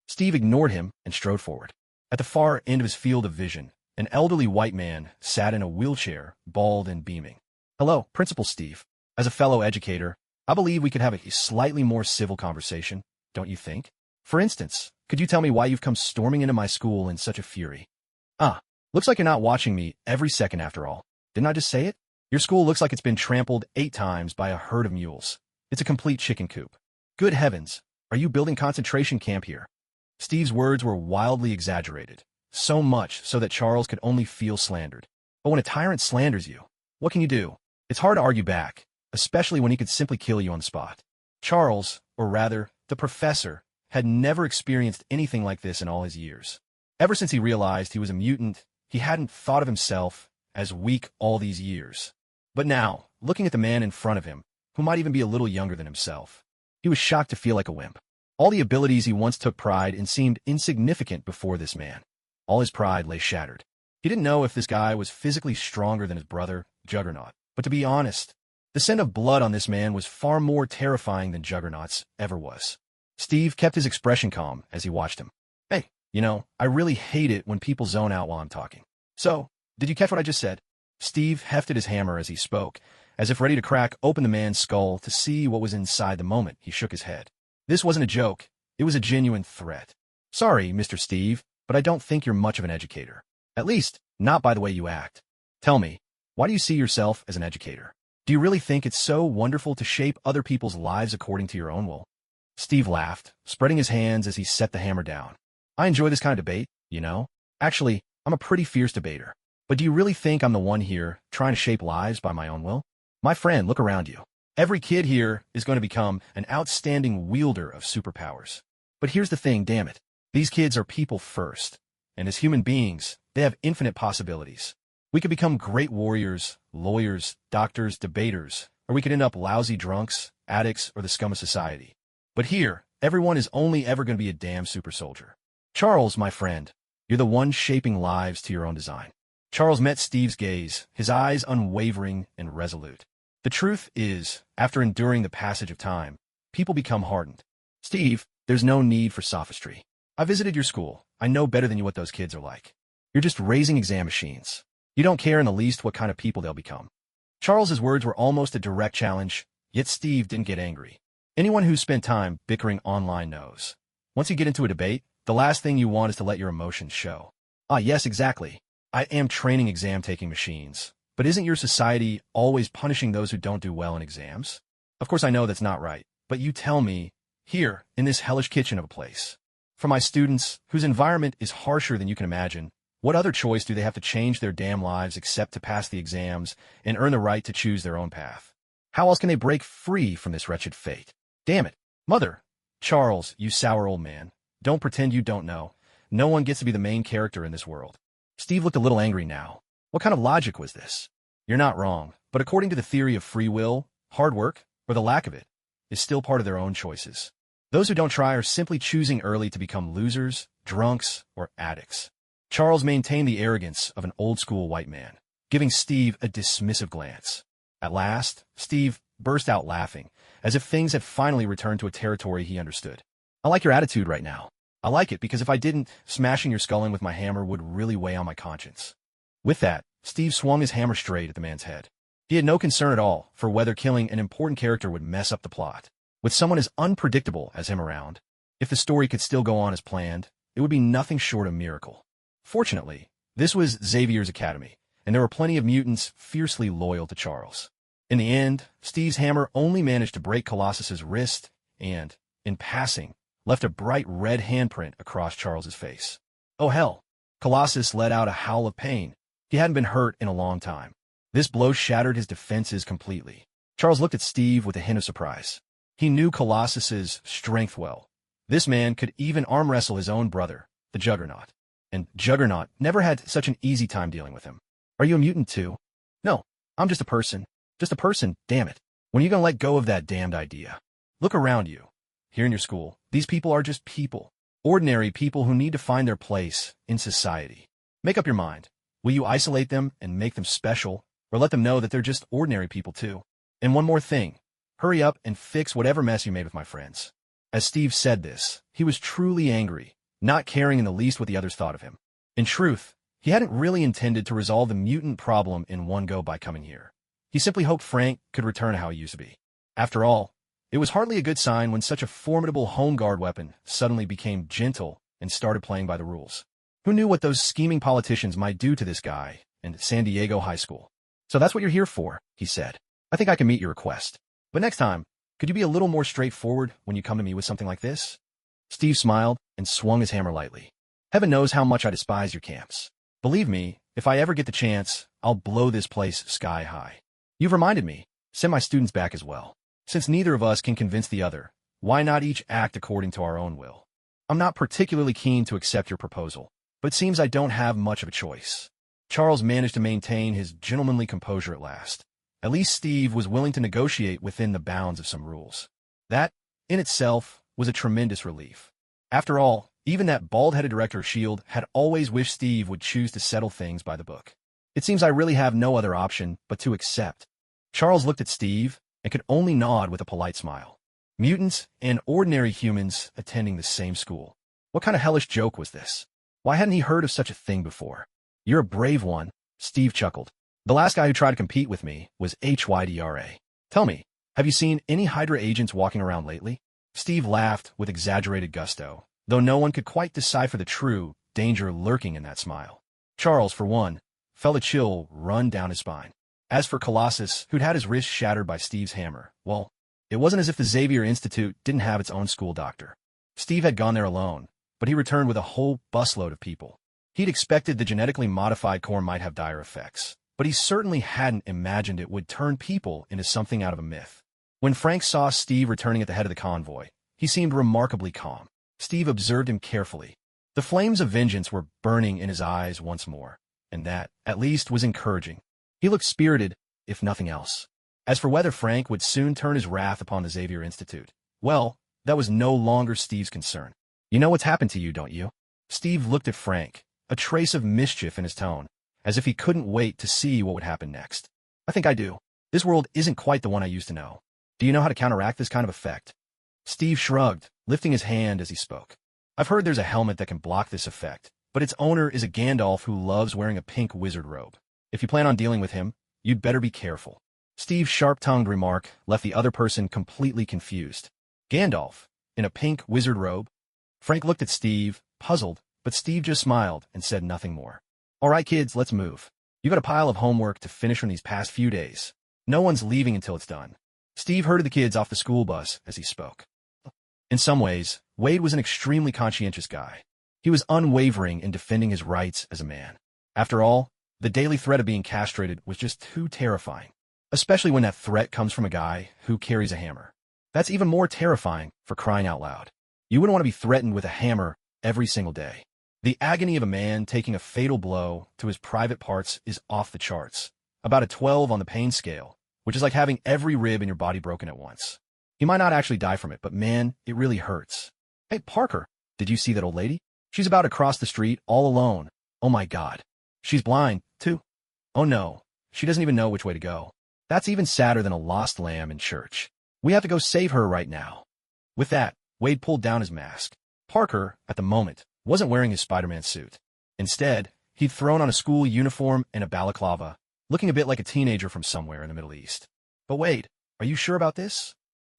Steve ignored him and strode forward. At the far end of his field of vision, an elderly white man sat in a wheelchair, bald and beaming. Hello, Principal Steve. As a fellow educator, I believe we could have a slightly more civil conversation, don't you think? For instance, could you tell me why you've come storming into my school in such a fury? Looks like you're not watching me every second after all. Didn't I just say it? Your school looks like it's been trampled 8 times by a herd of mules. It's a complete chicken coop. Good heavens, are you building concentration camp here? Steve's words were wildly exaggerated, so much so that Charles could only feel slandered. But when a tyrant slanders you, what can you do? It's hard to argue back, especially when he could simply kill you on the spot. Charles, or rather, the professor, had never experienced anything like this in all his years. Ever since he realized he was a mutant, he hadn't thought of himself as weak all these years. But now, looking at the man in front of him, who might even be a little younger than himself, he was shocked to feel like a wimp. All the abilities he once took pride in seemed insignificant before this man. All his pride lay shattered. He didn't know if this guy was physically stronger than his brother, Juggernaut. But to be honest, the scent of blood on this man was far more terrifying than Juggernaut's ever was. Steve kept his expression calm as he watched him. Hey, you know, I really hate it when people zone out while I'm talking. So, did you catch what I just said? Steve hefted his hammer as he spoke, as if ready to crack open the man's skull to see what was inside the moment he shook his head. This wasn't a joke. It was a genuine threat. Sorry, Mr. Steve, but I don't think you're much of an educator. At least, not by the way you act. Tell me, why do you see yourself as an educator? Do you really think it's so wonderful to shape other people's lives according to your own will? Steve laughed, spreading his hands as he set the hammer down. I enjoy this kind of debate, you know. Actually, I'm a pretty fierce debater. But do you really think I'm the one here trying to shape lives by my own will? My friend, look around you. Every kid here is going to become an outstanding wielder of superpowers. But here's the thing, damn it. These kids are people first. And as human beings, they have infinite possibilities. We could become great warriors, lawyers, doctors, debaters, or we could end up lousy drunks, addicts, or the scum of society. But here, everyone is only ever going to be a damn super soldier. Charles, my friend, you're the one shaping lives to your own design. Charles met Steve's gaze, his eyes unwavering and resolute. The truth is, after enduring the passage of time, people become hardened. Steve, there's no need for sophistry. I visited your school. I know better than you what those kids are like. You're just raising exam machines. You don't care in the least what kind of people they'll become. Charles's words were almost a direct challenge, yet Steve didn't get angry. Anyone who's spent time bickering online knows. Once you get into a debate, the last thing you want is to let your emotions show. Yes, exactly. I am training exam-taking machines. But isn't your society always punishing those who don't do well in exams? Of course I know that's not right, but you tell me, here, in this hellish kitchen of a place. For my students, whose environment is harsher than you can imagine, what other choice do they have to change their damn lives except to pass the exams and earn the right to choose their own path? How else can they break free from this wretched fate? Damn it. Mother! Charles, you sour old man. Don't pretend you don't know. No one gets to be the main character in this world. Steve looked a little angry now. What kind of logic was this? You're not wrong, but according to the theory of free will, hard work, or the lack of it, is still part of their own choices. Those who don't try are simply choosing early to become losers, drunks, or addicts. Charles maintained the arrogance of an old-school white man, giving Steve a dismissive glance. At last, Steve burst out laughing, as if things had finally returned to a territory he understood. I like your attitude right now. I like it because if I didn't, smashing your skull in with my hammer would really weigh on my conscience. With that, Steve swung his hammer straight at the man's head. He had no concern at all for whether killing an important character would mess up the plot. With someone as unpredictable as him around, if the story could still go on as planned, it would be nothing short of a miracle. Fortunately, this was Xavier's academy, and there were plenty of mutants fiercely loyal to Charles. In the end, Steve's hammer only managed to break Colossus's wrist and, in passing, left a bright red handprint across Charles's face. Oh hell! Colossus let out a howl of pain. He hadn't been hurt in a long time. This blow shattered his defenses completely. Charles looked at Steve with a hint of surprise. He knew Colossus's strength well. This man could even arm wrestle his own brother, the Juggernaut. And Juggernaut never had such an easy time dealing with him. Are you a mutant too? No, I'm just a person. Just a person, damn it. When are you gonna let go of that damned idea? Look around you. Here in your school, these people are just people. Ordinary people who need to find their place in society. Make up your mind. Will you isolate them and make them special, or let them know that they're just ordinary people too? And one more thing. Hurry up and fix whatever mess you made with my friends. As Steve said this, he was truly angry, not caring in the least what the others thought of him. In truth, he hadn't really intended to resolve the mutant problem in one go by coming here. He simply hoped Frank could return to how he used to be. After all, it was hardly a good sign when such a formidable home guard weapon suddenly became gentle and started playing by the rules. Who knew what those scheming politicians might do to this guy in San Diego High School? So that's what you're here for, he said. I think I can meet your request. But next time, could you be a little more straightforward when you come to me with something like this? Steve smiled and swung his hammer lightly. Heaven knows how much I despise your camps. Believe me, if I ever get the chance, I'll blow this place sky high. You've reminded me. Send my students back as well. Since neither of us can convince the other, why not each act according to our own will? I'm not particularly keen to accept your proposal, but it seems I don't have much of a choice. Charles managed to maintain his gentlemanly composure at last. At least Steve was willing to negotiate within the bounds of some rules. That, in itself, was a tremendous relief. After all, even that bald-headed director of S.H.I.E.L.D. had always wished Steve would choose to settle things by the book. It seems I really have no other option but to accept. Charles looked at Steve and could only nod with a polite smile. Mutants and ordinary humans attending the same school. What kind of hellish joke was this? Why hadn't he heard of such a thing before? You're a brave one, Steve chuckled. The last guy who tried to compete with me was Hydra. Tell me, have you seen any Hydra agents walking around lately? Steve laughed with exaggerated gusto, though no one could quite decipher the true danger lurking in that smile. Charles, for one, felt a chill run down his spine. As for Colossus, who'd had his wrist shattered by Steve's hammer, well, it wasn't as if the Xavier Institute didn't have its own school doctor. Steve had gone there alone, but he returned with a whole busload of people. He'd expected the genetically modified corn might have dire effects, but he certainly hadn't imagined it would turn people into something out of a myth. When Frank saw Steve returning at the head of the convoy, he seemed remarkably calm. Steve observed him carefully. The flames of vengeance were burning in his eyes once more, and that, at least, was encouraging. He looked spirited, if nothing else. As for whether Frank would soon turn his wrath upon the Xavier Institute, well, that was no longer Steve's concern. You know what's happened to you, don't you? Steve looked at Frank, a trace of mischief in his tone, as if he couldn't wait to see what would happen next. I think I do. This world isn't quite the one I used to know. Do you know how to counteract this kind of effect? Steve shrugged, lifting his hand as he spoke. I've heard there's a helmet that can block this effect, but its owner is a Gandalf who loves wearing a pink wizard robe. If you plan on dealing with him, you'd better be careful. Steve's sharp-tongued remark left the other person completely confused. Gandalf, in a pink wizard robe? Frank looked at Steve, puzzled, but Steve just smiled and said nothing more. All right, kids, let's move. You got a pile of homework to finish from these past few days. No one's leaving until it's done. Steve herded the kids off the school bus as he spoke. In some ways, Wade was an extremely conscientious guy. He was unwavering in defending his rights as a man. After all, the daily threat of being castrated was just too terrifying, especially when that threat comes from a guy who carries a hammer. That's even more terrifying, for crying out loud. You wouldn't want to be threatened with a hammer every single day. The agony of a man taking a fatal blow to his private parts is off the charts. About a 12 on the pain scale, which is like having every rib in your body broken at once. He might not actually die from it, but man, it really hurts. Hey, Parker, did you see that old lady? She's about to cross the street all alone. Oh my God. She's blind, too. Oh no, she doesn't even know which way to go. That's even sadder than a lost lamb in church. We have to go save her right now. With that, Wade pulled down his mask. Parker, at the moment, wasn't wearing his Spider-Man suit. Instead, he'd thrown on a school uniform and a balaclava, looking a bit like a teenager from somewhere in the Middle East. But Wade, are you sure about this?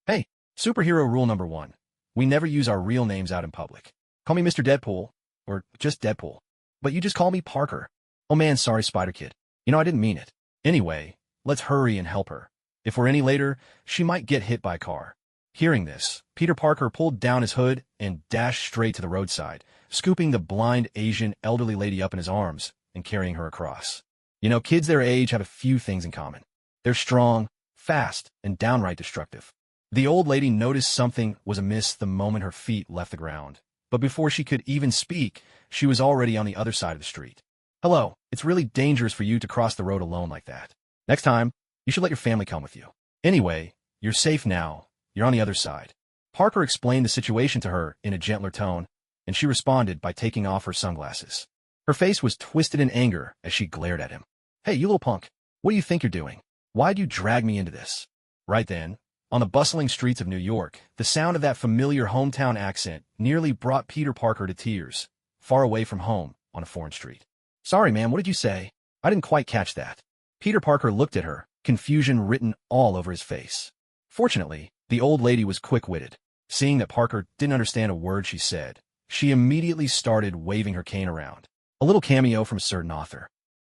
Hey, superhero rule number 1. We never use our real names out in public. Call me Mr. Deadpool, or just Deadpool. But you just call me Parker. Oh man, sorry, Spider-Kid. You know, I didn't mean it. Anyway, let's hurry and help her. If we're any later, she might get hit by a car. Hearing this, Peter Parker pulled down his hood and dashed straight to the roadside, scooping the blind Asian elderly lady up in his arms and carrying her across. You know, kids their age have a few things in common. They're strong, fast, and downright destructive. The old lady noticed something was amiss the moment her feet left the ground. But before she could even speak, she was already on the other side of the street. Hello, it's really dangerous for you to cross the road alone like that. Next time, you should let your family come with you. Anyway, you're safe now. You're on the other side. Parker explained the situation to her in a gentler tone, and she responded by taking off her sunglasses. Her face was twisted in anger as she glared at him. Hey, you little punk. What do you think you're doing? Why'd you drag me into this? Right then, on the bustling streets of New York, the sound of that familiar hometown accent nearly brought Peter Parker to tears, far away from home on a foreign street. Sorry, ma'am, what did you say? I didn't quite catch that. Peter Parker looked at her, confusion written all over his face. Fortunately, the old lady was quick-witted. Seeing that Parker didn't understand a word she said, she immediately started waving her cane around. A little cameo from a certain author.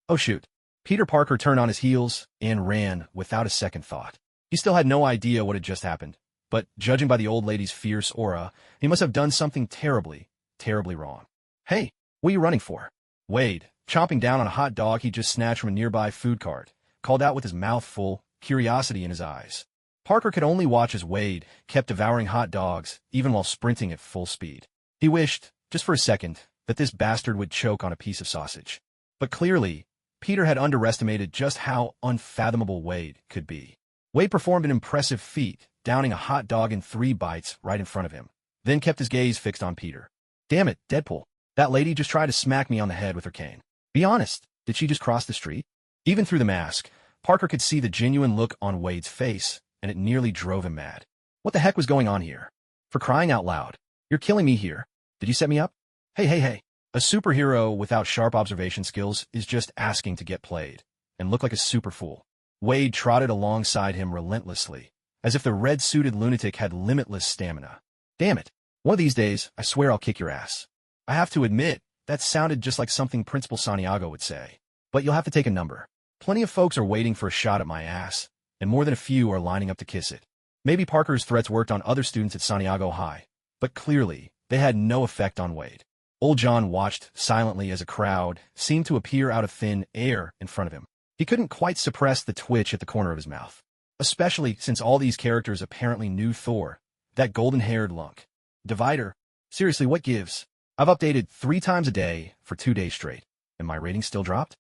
Oh shoot. Peter Parker turned on his heels and ran without a second thought. He still had no idea what had just happened, but judging by the old lady's fierce aura, he must have done something terribly, terribly wrong. Hey, what are you running for? Wade, chomping down on a hot dog he just snatched from a nearby food cart, called out with his mouth full, curiosity in his eyes. Parker could only watch as Wade kept devouring hot dogs, even while sprinting at full speed. He wished, just for a second, that this bastard would choke on a piece of sausage. But clearly, Peter had underestimated just how unfathomable Wade could be. Wade performed an impressive feat, downing a hot dog in 3 bites right in front of him, then kept his gaze fixed on Peter. Damn it, Deadpool. That lady just tried to smack me on the head with her cane. Be honest, did she just cross the street? Even through the mask, Parker could see the genuine look on Wade's face, and it nearly drove him mad. What the heck was going on here? For crying out loud. You're killing me here. Did you set me up? Hey. A superhero without sharp observation skills is just asking to get played, and look like a super fool. Wade trotted alongside him relentlessly, as if the red-suited lunatic had limitless stamina. Damn it. One of these days, I swear I'll kick your ass. I have to admit, that sounded just like something Principal Santiago would say. But you'll have to take a number. Plenty of folks are waiting for a shot at my ass, and more than a few are lining up to kiss it. Maybe Parker's threats worked on other students at Santiago High, but clearly, they had no effect on Wade. Old John watched silently as a crowd seemed to appear out of thin air in front of him. He couldn't quite suppress the twitch at the corner of his mouth, especially since all these characters apparently knew Thor, that golden-haired lunk. Divider, seriously, what gives? I've updated 3 times a day for 2 days straight, and my rating still dropped?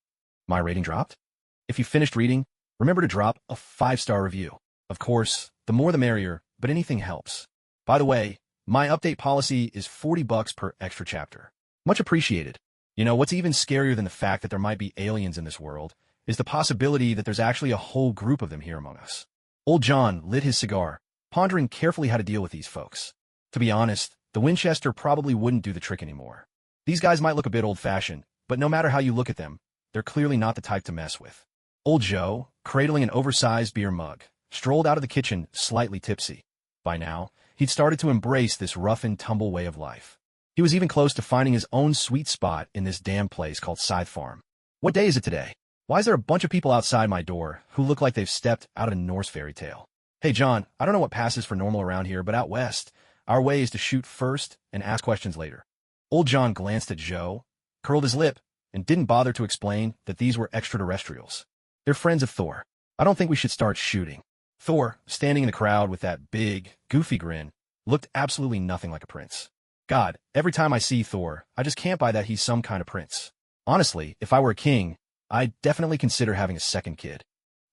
My rating dropped? If you finished reading, remember to drop a 5-star review. Of course, the more the merrier, but anything helps. By the way, my update policy is $40 per extra chapter. Much appreciated. You know, what's even scarier than the fact that there might be aliens in this world is the possibility that there's actually a whole group of them here among us. Old John lit his cigar, pondering carefully how to deal with these folks. To be honest, the Winchester probably wouldn't do the trick anymore. These guys might look a bit old-fashioned, but no matter how you look at them, they're clearly not the type to mess with. Old Joe, cradling an oversized beer mug, strolled out of the kitchen slightly tipsy. By now, he'd started to embrace this rough-and-tumble way of life. He was even close to finding his own sweet spot in this damn place called Scythe Farm. What day is it today? Why is there a bunch of people outside my door who look like they've stepped out of a Norse fairy tale? Hey, John, I don't know what passes for normal around here, but out west, Our way is to shoot first and ask questions later. Old John glanced at Joe, curled his lip, and didn't bother to explain that these were extraterrestrials. They're friends of Thor. I don't think we should start shooting. Thor, standing in the crowd with that big, goofy grin, looked absolutely nothing like a prince. God, every time I see Thor, I just can't buy that he's some kind of prince. Honestly, if I were a king, I'd definitely consider having a second kid.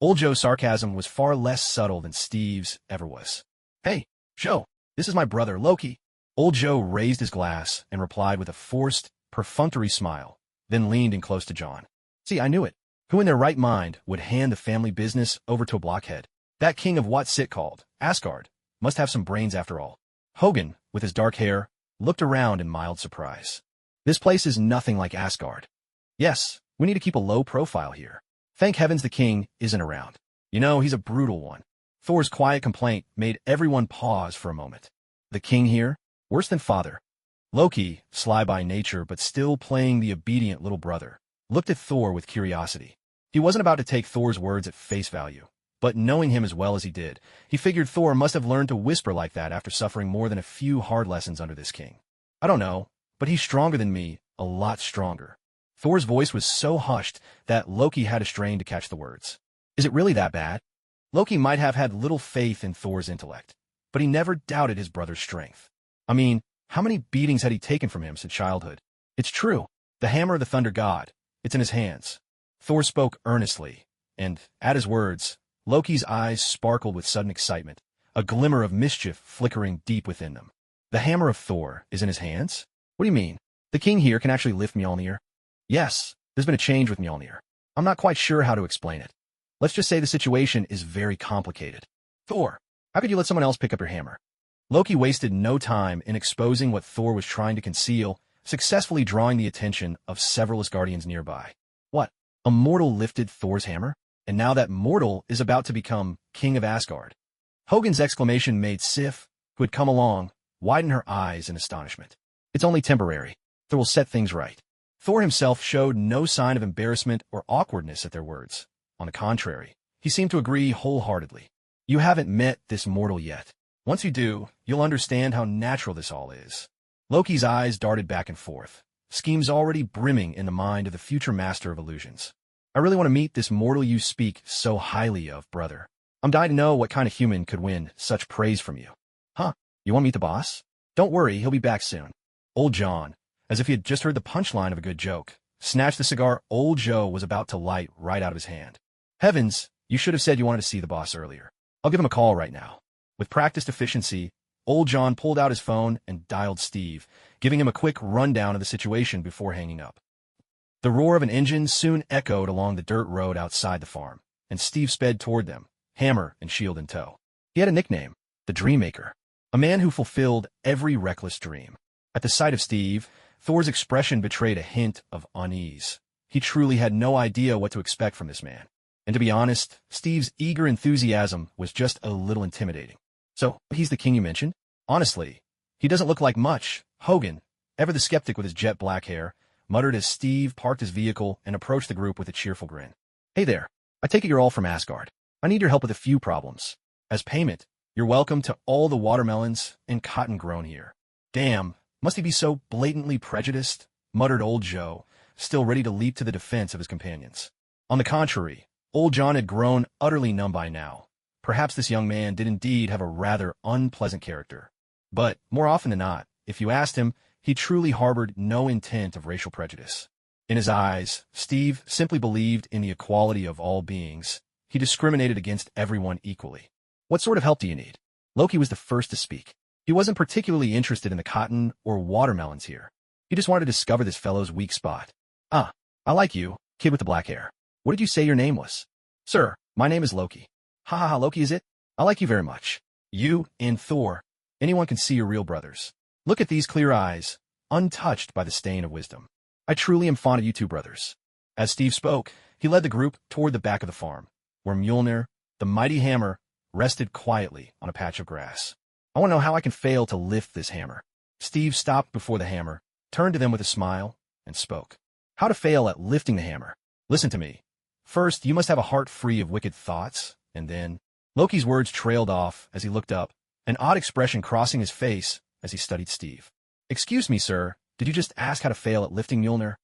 Old Joe's sarcasm was far less subtle than Steve's ever was. Hey, Joe, this is my brother, Loki. Old Joe raised his glass and replied with a forced, perfunctory smile, then leaned in close to John. See, I knew it. Who in their right mind would hand the family business over to a blockhead? That king of what's it called, Asgard, must have some brains after all. Hogan, with his dark hair, looked around in mild surprise. This place is nothing like Asgard. Yes, we need to keep a low profile here. Thank heavens the king isn't around. You know, he's a brutal one. Thor's quiet complaint made everyone pause for a moment. The king here? Worse than father. Loki, sly by nature but still playing the obedient little brother, looked at Thor with curiosity. He wasn't about to take Thor's words at face value, but knowing him as well as he did, he figured Thor must have learned to whisper like that after suffering more than a few hard lessons under this king. I don't know, but he's stronger than me, a lot stronger. Thor's voice was so hushed that Loki had to strain to catch the words. Is it really that bad? Loki might have had little faith in Thor's intellect, but he never doubted his brother's strength. I mean, how many beatings had he taken from him since childhood? It's true. The hammer of the thunder god. It's in his hands. Thor spoke earnestly, and, at his words, Loki's eyes sparkled with sudden excitement, a glimmer of mischief flickering deep within them. The hammer of Thor is in his hands? What do you mean? The king here can actually lift Mjolnir? Yes, there's been a change with Mjolnir. I'm not quite sure how to explain it. Let's just say the situation is very complicated. Thor, how could you let someone else pick up your hammer? Loki wasted no time in exposing what Thor was trying to conceal, successfully drawing the attention of several Asgardians nearby. What? A mortal lifted Thor's hammer? And now that mortal is about to become king of Asgard. Hogan's exclamation made Sif, who had come along, widen her eyes in astonishment. It's only temporary. Thor will set things right. Thor himself showed no sign of embarrassment or awkwardness at their words. On the contrary, he seemed to agree wholeheartedly. You haven't met this mortal yet. Once you do, you'll understand how natural this all is. Loki's eyes darted back and forth, schemes already brimming in the mind of the future master of illusions. I really want to meet this mortal you speak so highly of, brother. I'm dying to know what kind of human could win such praise from you. Huh? You want to meet the boss? Don't worry, he'll be back soon. Old John, as if he had just heard the punchline of a good joke, snatched the cigar Old Joe was about to light right out of his hand. Heavens, you should have said you wanted to see the boss earlier. I'll give him a call right now. With practiced efficiency, Old John pulled out his phone and dialed Steve, giving him a quick rundown of the situation before hanging up. The roar of an engine soon echoed along the dirt road outside the farm, and Steve sped toward them, hammer and shield in tow. He had a nickname, the Dreammaker, a man who fulfilled every reckless dream. At the sight of Steve, Thor's expression betrayed a hint of unease. He truly had no idea what to expect from this man. And to be honest, Steve's eager enthusiasm was just a little intimidating. So, he's the king you mentioned? Honestly, he doesn't look like much. Hogan, ever the skeptic with his jet black hair, muttered as Steve parked his vehicle and approached the group with a cheerful grin. Hey there, I take it you're all from Asgard. I need your help with a few problems. As payment, you're welcome to all the watermelons and cotton grown here. Damn, must he be so blatantly prejudiced? Muttered Old Joe, still ready to leap to the defense of his companions. On the contrary, Old John had grown utterly numb by now. Perhaps this young man did indeed have a rather unpleasant character. But, more often than not, if you asked him, he truly harbored no intent of racial prejudice. In his eyes, Steve simply believed in the equality of all beings. He discriminated against everyone equally. What sort of help do you need? Loki was the first to speak. He wasn't particularly interested in the cotton or watermelons here. He just wanted to discover this fellow's weak spot. Ah, I like you, kid with the black hair. What did you say your name was? Sir, my name is Loki. Ha ha ha, Loki is it? I like you very much. You and Thor. Anyone can see your real brothers. Look at these clear eyes, untouched by the stain of wisdom. I truly am fond of you two brothers. As Steve spoke, he led the group toward the back of the farm, where Mjolnir, the mighty hammer, rested quietly on a patch of grass. I want to know how I can fail to lift this hammer. Steve stopped before the hammer, turned to them with a smile, and spoke. How to fail at lifting the hammer. Listen to me. First, you must have a heart free of wicked thoughts, and then... Loki's words trailed off as he looked up, an odd expression crossing his face as he studied Steve. "Excuse me, sir, did you just ask how to fail at lifting Mjolnir?"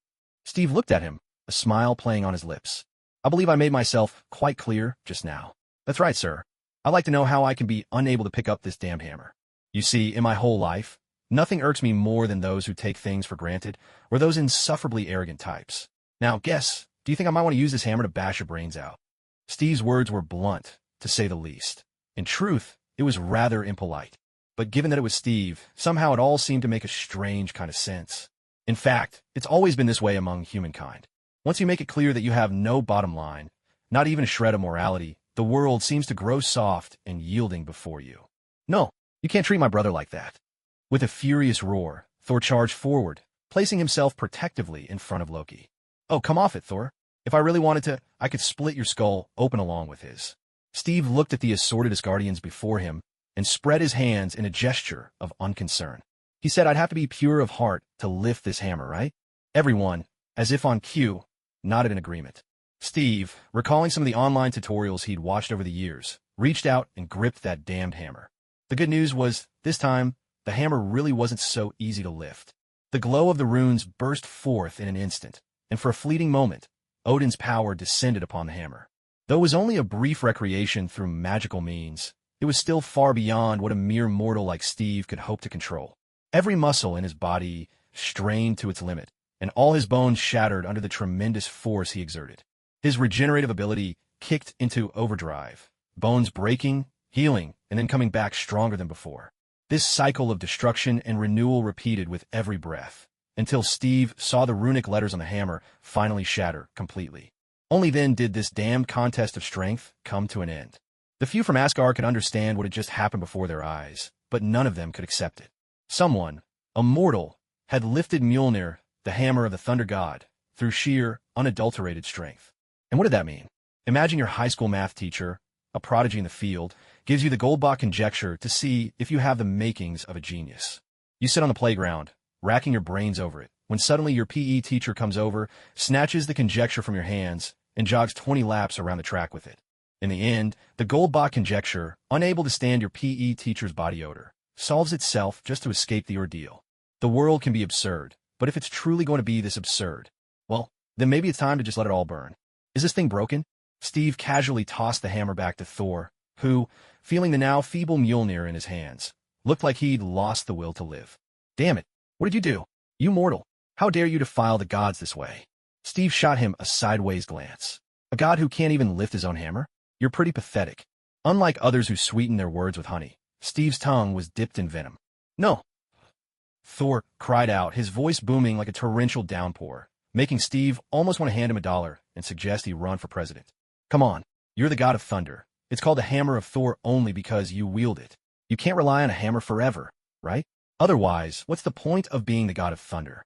Steve looked at him, a smile playing on his lips. "I believe I made myself quite clear just now." "That's right, sir. I'd like to know how I can be unable to pick up this damned hammer. You see, in my whole life, nothing irks me more than those who take things for granted, or those insufferably arrogant types. Now, guess, do you think I might want to use this hammer to bash your brains out?" Steve's words were blunt, to say the least. In truth, it was rather impolite. But given that it was Steve, somehow it all seemed to make a strange kind of sense. In fact, it's always been this way among humankind. Once you make it clear that you have no bottom line, not even a shred of morality, the world seems to grow soft and yielding before you. "No, you can't treat my brother like that." With a furious roar, Thor charged forward, placing himself protectively in front of Loki. "Oh, come off it, Thor. If I really wanted to, I could split your skull open along with his." Steve looked at the assorted Asgardians before him and spread his hands in a gesture of unconcern. He said, "I'd have to be pure of heart to lift this hammer, right?" Everyone, as if on cue, nodded in agreement. Steve, recalling some of the online tutorials he'd watched over the years, reached out and gripped that damned hammer. The good news was, this time, the hammer really wasn't so easy to lift. The glow of the runes burst forth in an instant, and for a fleeting moment, Odin's power descended upon the hammer. Though it was only a brief recreation through magical means, it was still far beyond what a mere mortal like Steve could hope to control. Every muscle in his body strained to its limit, and all his bones shattered under the tremendous force he exerted. His regenerative ability kicked into overdrive, bones breaking, healing, and then coming back stronger than before. This cycle of destruction and renewal repeated with every breath, until Steve saw the runic letters on the hammer finally shatter completely. Only then did this damned contest of strength come to an end. The few from Asgard could understand what had just happened before their eyes, but none of them could accept it. Someone, a mortal, had lifted Mjolnir, the hammer of the thunder god, through sheer, unadulterated strength. And what did that mean? Imagine your high school math teacher, a prodigy in the field, gives you the Goldbach conjecture to see if you have the makings of a genius. You sit on the playground, racking your brains over it, when suddenly your PE teacher comes over, snatches the conjecture from your hands, and jogs 20 laps around the track with it. In the end, the Goldbach conjecture, unable to stand your PE teacher's body odor, solves itself just to escape the ordeal. The world can be absurd, but if it's truly going to be this absurd, well, then maybe it's time to just let it all burn. Is this thing broken? Steve casually tossed the hammer back to Thor, who, feeling the now feeble Mjolnir in his hands, looked like he'd lost the will to live. "Damn it, what did you do? You mortal, how dare you defile the gods this way?" Steve shot him a sideways glance. "A god who can't even lift his own hammer? You're pretty pathetic." Unlike others who sweeten their words with honey, Steve's tongue was dipped in venom. "No!" Thor cried out, his voice booming like a torrential downpour, making Steve almost want to hand him $1 and suggest he run for president. "Come on, you're the god of thunder. It's called the Hammer of Thor only because you wield it. You can't rely on a hammer forever, right? Otherwise, what's the point of being the god of thunder?"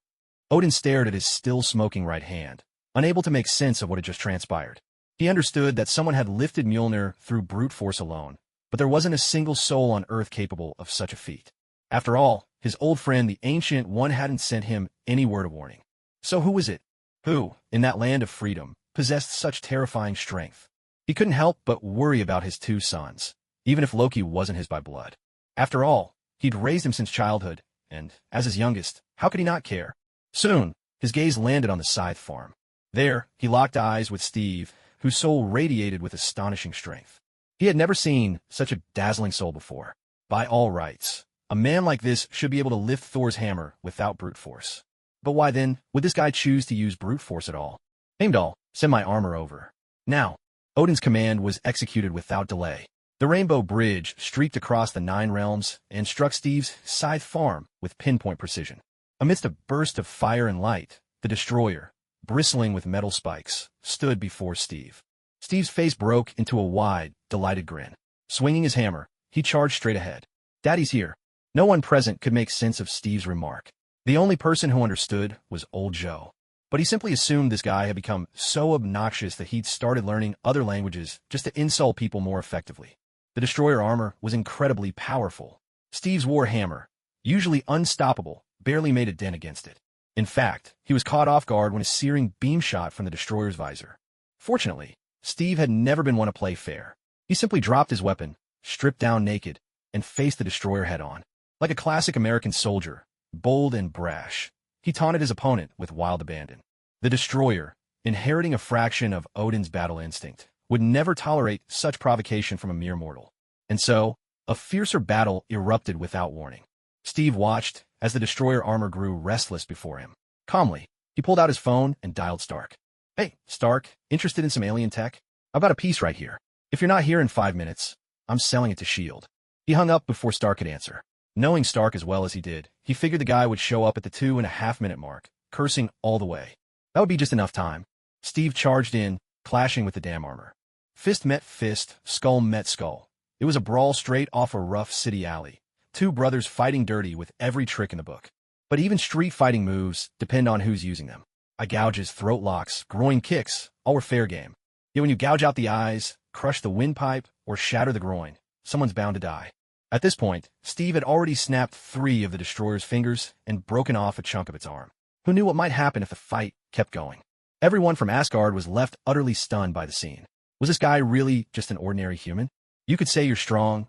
Odin stared at his still smoking right hand, unable to make sense of what had just transpired. He understood that someone had lifted Mjolnir through brute force alone, but there wasn't a single soul on Earth capable of such a feat. After all, his old friend the Ancient One hadn't sent him any word of warning. So who was it? Who, in that land of freedom, possessed such terrifying strength? He couldn't help but worry about his 2 sons, even if Loki wasn't his by blood. After all, he'd raised him since childhood, and, as his youngest, how could he not care? Soon, his gaze landed on the scythe farm. There, he locked eyes with Steve, whose soul radiated with astonishing strength. He had never seen such a dazzling soul before. By all rights, a man like this should be able to lift Thor's hammer without brute force. But why then would this guy choose to use brute force at all? "Heimdall, send my armor over." Now, Odin's command was executed without delay. The Rainbow Bridge streaked across the 9 realms and struck Steve's scythe farm with pinpoint precision. Amidst a burst of fire and light, the destroyer, bristling with metal spikes, stood before Steve. Steve's face broke into a wide, delighted grin. Swinging his hammer, he charged straight ahead. "Daddy's here." No one present could make sense of Steve's remark. The only person who understood was Old Joe. But he simply assumed this guy had become so obnoxious that he'd started learning other languages just to insult people more effectively. The destroyer armor was incredibly powerful. Steve's war hammer, usually unstoppable, barely made a dent against it. In fact, he was caught off guard when a searing beam shot from the destroyer's visor. Fortunately, Steve had never been one to play fair. He simply dropped his weapon, stripped down naked, and faced the destroyer head-on. Like a classic American soldier, bold and brash, he taunted his opponent with wild abandon. The destroyer, inheriting a fraction of Odin's battle instinct, would never tolerate such provocation from a mere mortal. And so, a fiercer battle erupted without warning. Steve watched as the destroyer armor grew restless before him. Calmly, he pulled out his phone and dialed Stark. "Hey, Stark, interested in some alien tech? I've got a piece right here. If you're not here in 5 minutes, I'm selling it to S.H.I.E.L.D." He hung up before Stark could answer. Knowing Stark as well as he did, he figured the guy would show up at the 2.5-minute mark, cursing all the way. That would be just enough time. Steve charged in, clashing with the damn armor. Fist met fist, skull met skull. It was a brawl straight off a rough city alley. Two brothers fighting dirty with every trick in the book. But even street fighting moves depend on who's using them. Eye gouges, throat locks, groin kicks, all were fair game. Yet when you gouge out the eyes, crush the windpipe, or shatter the groin, someone's bound to die. At this point, Steve had already snapped 3 of the destroyer's fingers and broken off a chunk of its arm. Who knew what might happen if the fight kept going? Everyone from Asgard was left utterly stunned by the scene. Was this guy really just an ordinary human? You could say you're strong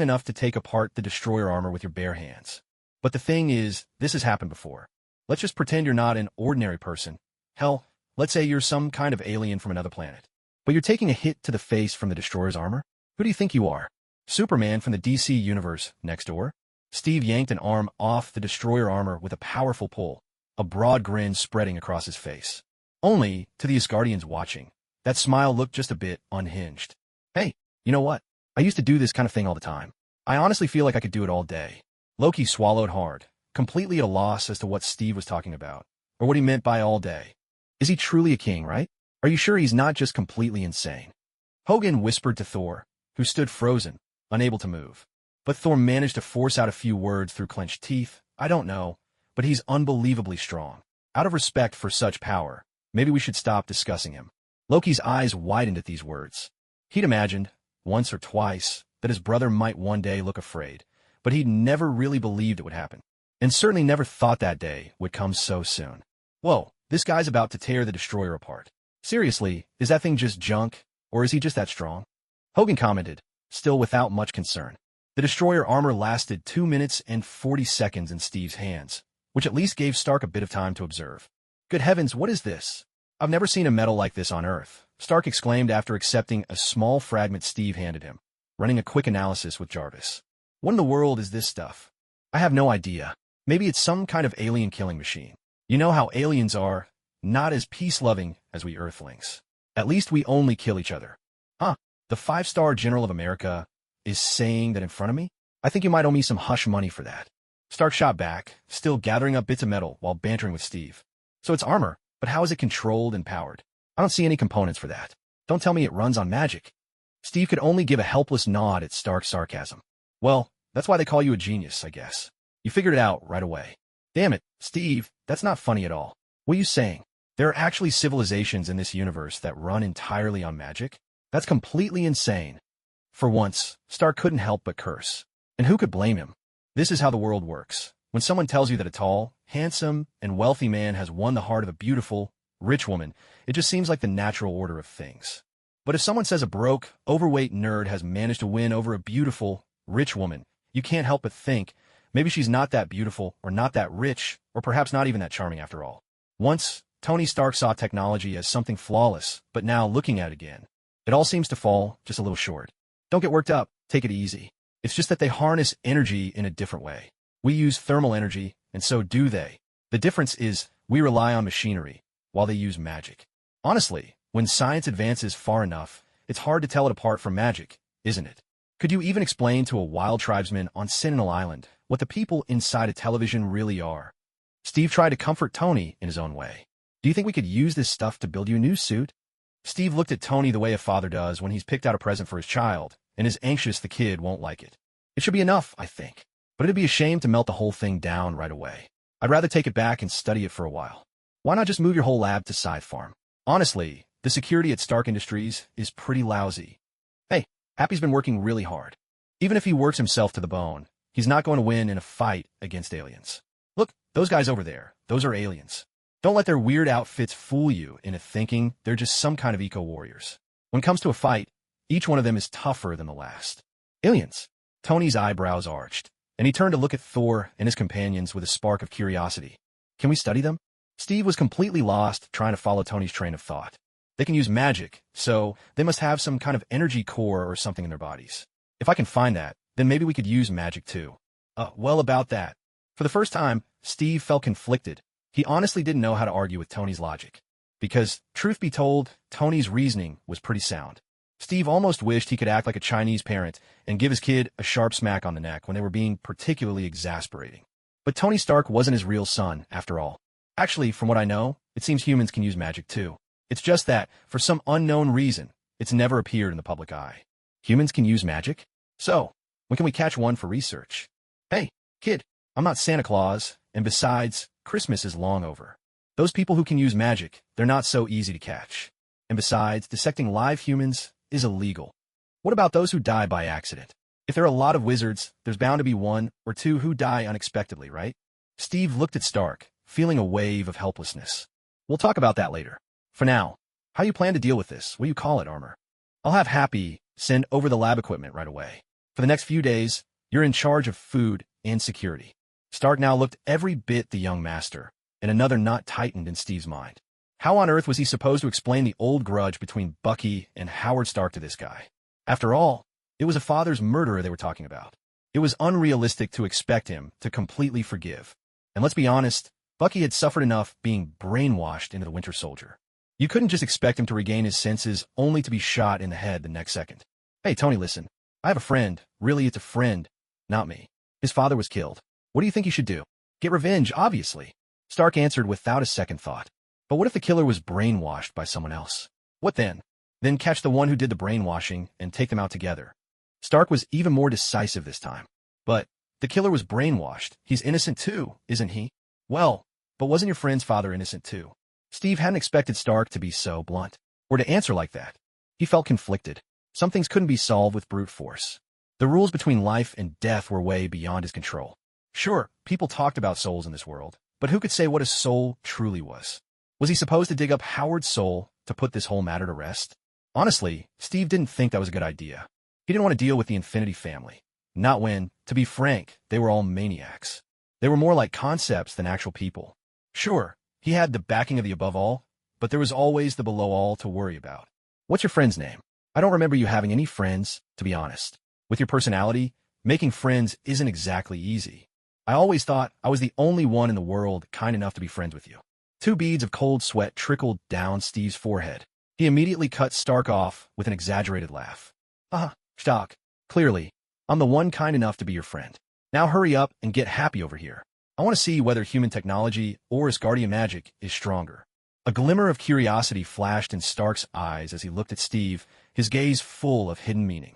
enough to take apart the destroyer armor with your bare hands. But the thing is, this has happened before. Let's just pretend you're not an ordinary person. Hell, let's say you're some kind of alien from another planet. But you're taking a hit to the face from the destroyer's armor? Who do you think you are? Superman from the DC universe next door? Steve yanked an arm off the destroyer armor with a powerful pull, a broad grin spreading across his face. Only, to the Asgardians watching, that smile looked just a bit unhinged. Hey, you know what? I used to do this kind of thing all the time. I honestly feel like I could do it all day. Loki swallowed hard, completely at a loss as to what Steve was talking about, or what he meant by all day. Is he truly a king, right? Are you sure he's not just completely insane? Hogan whispered to Thor, who stood frozen, unable to move. But Thor managed to force out a few words through clenched teeth. I don't know, but he's unbelievably strong. Out of respect for such power, maybe we should stop discussing him. Loki's eyes widened at these words. He'd imagined, once or twice, that his brother might one day look afraid, but he'd never really believed it would happen, and certainly never thought that day would come so soon. Whoa, this guy's about to tear the destroyer apart. Seriously, is that thing just junk, or is he just that strong? Hogan commented, still without much concern. The destroyer armor lasted 2 minutes and 40 seconds in Steve's hands, which at least gave Stark a bit of time to observe. Good heavens, what is this? I've never seen a metal like this on Earth, Stark exclaimed after accepting a small fragment Steve handed him, running a quick analysis with Jarvis. What in the world is this stuff? I have no idea. Maybe it's some kind of alien killing machine. You know how aliens are, not as peace-loving as we Earthlings. At least we only kill each other. Huh, the 5-star General of America is saying that in front of me? I think you might owe me some hush money for that. Stark shot back, still gathering up bits of metal while bantering with Steve. So it's armor, but how is it controlled and powered? I don't see any components for that. Don't tell me it runs on magic. Steve could only give a helpless nod at Stark's sarcasm. Well, that's why they call you a genius, I guess. You figured it out right away. Damn it, Steve, that's not funny at all. What are you saying? There are actually civilizations in this universe that run entirely on magic? That's completely insane. For once, Stark couldn't help but curse. And who could blame him? This is how the world works. When someone tells you that a tall, handsome, and wealthy man has won the heart of a beautiful, rich woman, it just seems like the natural order of things. But if someone says a broke, overweight nerd has managed to win over a beautiful, rich woman, you can't help but think, maybe she's not that beautiful, or not that rich, or perhaps not even that charming after all. Once, Tony Stark saw technology as something flawless, but now looking at it again, it all seems to fall just a little short. Don't get worked up, take it easy. It's just that they harness energy in a different way. We use thermal energy, and so do they. The difference is, we rely on machinery, while they use magic. Honestly, when science advances far enough, it's hard to tell it apart from magic, isn't it? Could you even explain to a wild tribesman on Sentinel Island what the people inside a television really are? Steve tried to comfort Tony in his own way. Do you think we could use this stuff to build you a new suit? Steve looked at Tony the way a father does when he's picked out a present for his child, and is anxious the kid won't like it. It should be enough, I think. But it'd be a shame to melt the whole thing down right away. I'd rather take it back and study it for a while. Why not just move your whole lab to Scythe Farm? Honestly, the security at Stark Industries is pretty lousy. Hey, Happy's been working really hard. Even if he works himself to the bone, he's not going to win in a fight against aliens. Look, those guys over there, those are aliens. Don't let their weird outfits fool you into thinking they're just some kind of eco-warriors. When it comes to a fight, each one of them is tougher than the last. Aliens. Tony's eyebrows arched. and he turned to look at Thor and his companions with a spark of curiosity. Can we study them? Steve was completely lost trying to follow Tony's train of thought. They can use magic, so they must have some kind of energy core or something in their bodies. If I can find that, then maybe we could use magic too. Well, about that. For the first time, Steve felt conflicted. He honestly didn't know how to argue with Tony's logic. Because, truth be told, Tony's reasoning was pretty sound. Steve almost wished he could act like a Chinese parent and give his kid a sharp smack on the neck when they were being particularly exasperating. But Tony Stark wasn't his real son, after all. Actually, from what I know, it seems humans can use magic too. It's just that, for some unknown reason, it's never appeared in the public eye. Humans can use magic? So, when can we catch one for research? Hey, kid, I'm not Santa Claus, and besides, Christmas is long over. Those people who can use magic, they're not so easy to catch. And besides, dissecting live humans is illegal. What about those who die by accident? If there are a lot of wizards, there's bound to be one or two who die unexpectedly, right? Steve looked at Stark, feeling a wave of helplessness. We'll talk about that later. For now, how you plan to deal with this? What do you call it, Armor? I'll have Happy send over the lab equipment right away. For the next few days, you're in charge of food and security. Stark now looked every bit the young master, and another knot tightened in Steve's mind. How on earth was he supposed to explain the old grudge between Bucky and Howard Stark to this guy? After all, it was a father's murderer they were talking about. It was unrealistic to expect him to completely forgive. And let's be honest, Bucky had suffered enough being brainwashed into the Winter Soldier. You couldn't just expect him to regain his senses only to be shot in the head the next second. Hey, Tony, listen. I have a friend. Really, it's a friend, not me. His father was killed. What do you think he should do? Get revenge, obviously. Stark answered without a second thought. But what if the killer was brainwashed by someone else? What then? Then catch the one who did the brainwashing and take them out together. Stark was even more decisive this time. But the killer was brainwashed. He's innocent too, isn't he? Well, but wasn't your friend's father innocent too? Steve hadn't expected Stark to be so blunt, or to answer like that. He felt conflicted. Some things couldn't be solved with brute force. The rules between life and death were way beyond his control. Sure, people talked about souls in this world, but who could say what a soul truly was? Was he supposed to dig up Howard's soul to put this whole matter to rest? Honestly, Steve didn't think that was a good idea. He didn't want to deal with the Infinity family. Not when, to be frank, they were all maniacs. They were more like concepts than actual people. Sure, he had the backing of the above all, but there was always the below all to worry about. What's your friend's name? I don't remember you having any friends, to be honest. With your personality, making friends isn't exactly easy. I always thought I was the only one in the world kind enough to be friends with you. 2 beads of cold sweat trickled down Steve's forehead. He immediately cut Stark off with an exaggerated laugh. Stark, clearly, I'm the one kind enough to be your friend. Now hurry up and get Happy over here. I want to see whether human technology or Asgardian magic is stronger. A glimmer of curiosity flashed in Stark's eyes as he looked at Steve, his gaze full of hidden meaning.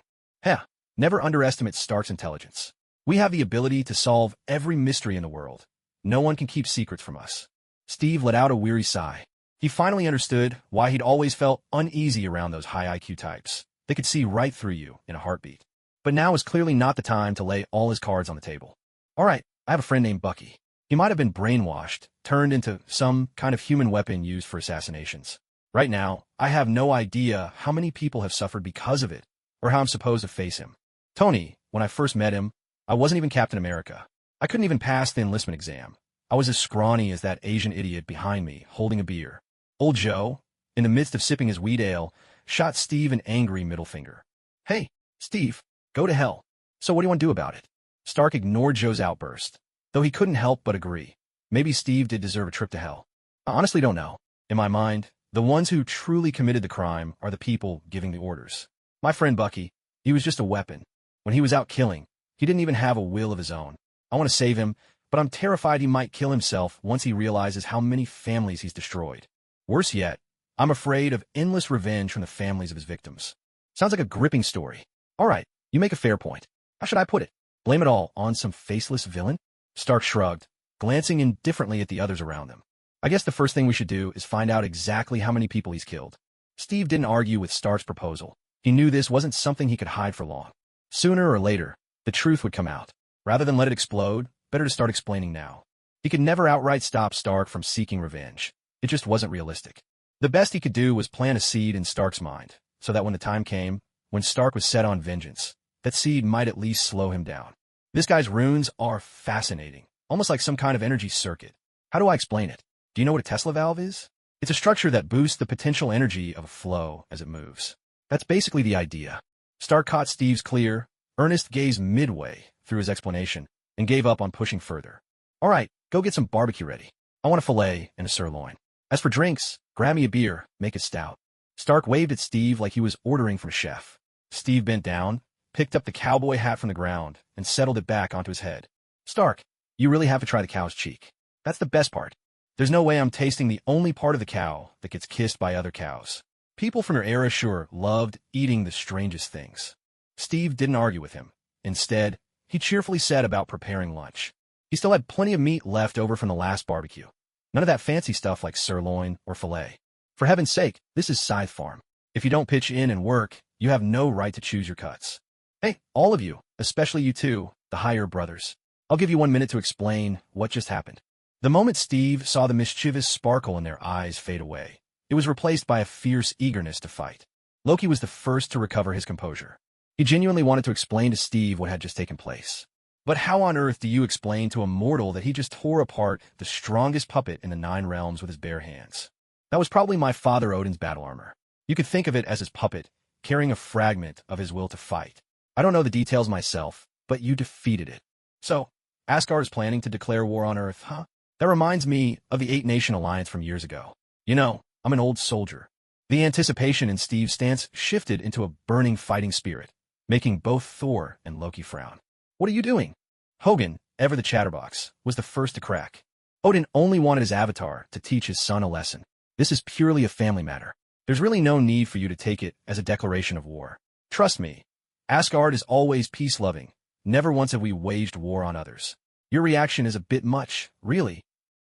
Never underestimate Stark's intelligence. We have the ability to solve every mystery in the world. No one can keep secrets from us. Steve let out a weary sigh. He finally understood why he'd always felt uneasy around those high IQ types. They could see right through you in a heartbeat. But now is clearly not the time to lay all his cards on the table. All right, I have a friend named Bucky. He might have been brainwashed, turned into some kind of human weapon used for assassinations. Right now, I have no idea how many people have suffered because of it, or how I'm supposed to face him. Tony, when I first met him, I wasn't even Captain America. I couldn't even pass the enlistment exam. I was as scrawny as that Asian idiot behind me, holding a beer. Old Joe, in the midst of sipping his wheat ale, shot Steve an angry middle finger. Hey, Steve, go to hell. So what do you want to do about it? Stark ignored Joe's outburst, though he couldn't help but agree. Maybe Steve did deserve a trip to hell. I honestly don't know. In my mind, the ones who truly committed the crime are the people giving the orders. My friend Bucky, he was just a weapon. When he was out killing, he didn't even have a will of his own. I want to save him, but I'm terrified he might kill himself once he realizes how many families he's destroyed. Worse yet, I'm afraid of endless revenge from the families of his victims. Sounds like a gripping story. All right, you make a fair point. How should I put it? Blame it all on some faceless villain? Stark shrugged, glancing indifferently at the others around them. I guess the first thing we should do is find out exactly how many people he's killed. Steve didn't argue with Stark's proposal. He knew this wasn't something he could hide for long. Sooner or later, the truth would come out. Rather than let it explode, better to start explaining now. He could never outright stop Stark from seeking revenge. It just wasn't realistic. The best he could do was plant a seed in Stark's mind, so that when the time came, when Stark was set on vengeance, that seed might at least slow him down. This guy's runes are fascinating, almost like some kind of energy circuit. How do I explain it? Do you know what a Tesla valve is? It's a structure that boosts the potential energy of a flow as it moves. That's basically the idea. Stark caught Steve's clear, earnest gaze midway through his explanation and gave up on pushing further. All right, go get some barbecue ready. I want a filet and a sirloin. As for drinks, grab me a beer, make it stout. Stark waved at Steve like he was ordering from a chef. Steve bent down, picked up the cowboy hat from the ground, and settled it back onto his head. Stark, you really have to try the cow's cheek. That's the best part. There's no way I'm tasting the only part of the cow that gets kissed by other cows. People from your era sure loved eating the strangest things. Steve didn't argue with him. Instead, he cheerfully set about preparing lunch. He still had plenty of meat left over from the last barbecue. None of that fancy stuff like sirloin or filet. For heaven's sake, this is Scythe Farm. If you don't pitch in and work, you have no right to choose your cuts. Hey, all of you, especially you two, the higher brothers. I'll give you 1 minute to explain what just happened. The moment Steve saw the mischievous sparkle in their eyes fade away, it was replaced by a fierce eagerness to fight. Loki was the first to recover his composure. He genuinely wanted to explain to Steve what had just taken place. But how on earth do you explain to a mortal that he just tore apart the strongest puppet in the 9 realms with his bare hands? That was probably my father Odin's battle armor. You could think of it as his puppet, carrying a fragment of his will to fight. I don't know the details myself, but you defeated it. So, Asgard is planning to declare war on Earth, huh? That reminds me of the 8-Nation Alliance from years ago. You know, I'm an old soldier. The anticipation in Steve's stance shifted into a burning fighting spirit, making both Thor and Loki frown. What are you doing? Hogan, ever the chatterbox, was the first to crack. Odin only wanted his avatar to teach his son a lesson. This is purely a family matter. There's really no need for you to take it as a declaration of war. Trust me, Asgard is always peace-loving. Never once have we waged war on others. Your reaction is a bit much, really.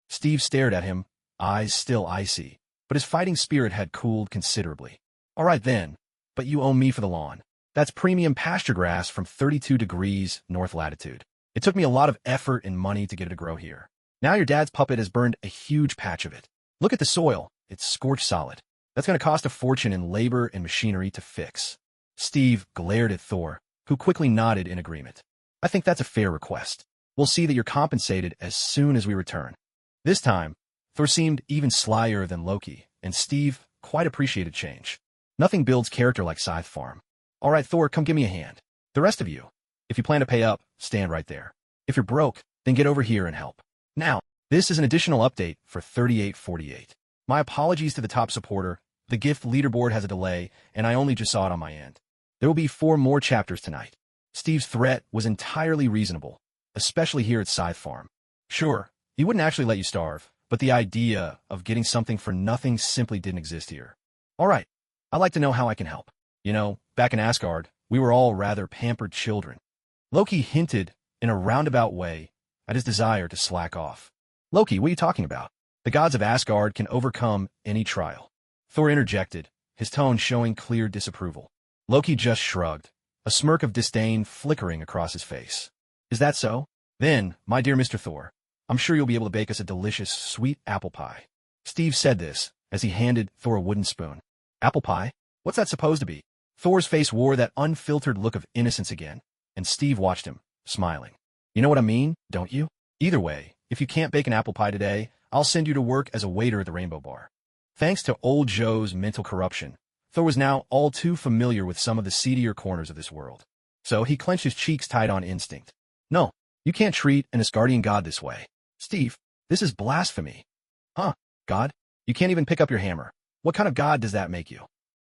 Steve stared at him, eyes still icy, but his fighting spirit had cooled considerably. All right then, but you owe me for the lawn. That's premium pasture grass from 32 degrees north latitude. It took me a lot of effort and money to get it to grow here. Now your dad's puppet has burned a huge patch of it. Look at the soil. It's scorched solid. That's going to cost a fortune in labor and machinery to fix. Steve glared at Thor, who quickly nodded in agreement. I think that's a fair request. We'll see that you're compensated as soon as we return. This time, Thor seemed even slyer than Loki, and Steve quite appreciated change. Nothing builds character like Scythe Farm. All right, Thor, come give me a hand. The rest of you, if you plan to pay up, stand right there. If you're broke, then get over here and help. Now, this is an additional update for 3848. My apologies to the top supporter. The gift leaderboard has a delay, and I only just saw it on my end. There will be 4 more chapters tonight. Steve's threat was entirely reasonable, especially here at Scythe Farm. Sure, he wouldn't actually let you starve, but the idea of getting something for nothing simply didn't exist here. All right, I'd like to know how I can help. You know, back in Asgard, we were all rather pampered children. Loki hinted, in a roundabout way, at his desire to slack off. Loki, what are you talking about? The gods of Asgard can overcome any trial. Thor interjected, his tone showing clear disapproval. Loki just shrugged, a smirk of disdain flickering across his face. Is that so? Then, my dear Mr. Thor, I'm sure you'll be able to bake us a delicious sweet apple pie. Steve said this as he handed Thor a wooden spoon. Apple pie? What's that supposed to be? Thor's face wore that unfiltered look of innocence again, and Steve watched him, smiling. You know what I mean, don't you? Either way, if you can't bake an apple pie today, I'll send you to work as a waiter at the Rainbow Bar. Thanks to old Joe's mental corruption, Thor was now all too familiar with some of the seedier corners of this world. So he clenched his cheeks tight on instinct. No, you can't treat an Asgardian god this way. Steve, this is blasphemy. Huh, God? You can't even pick up your hammer. What kind of god does that make you?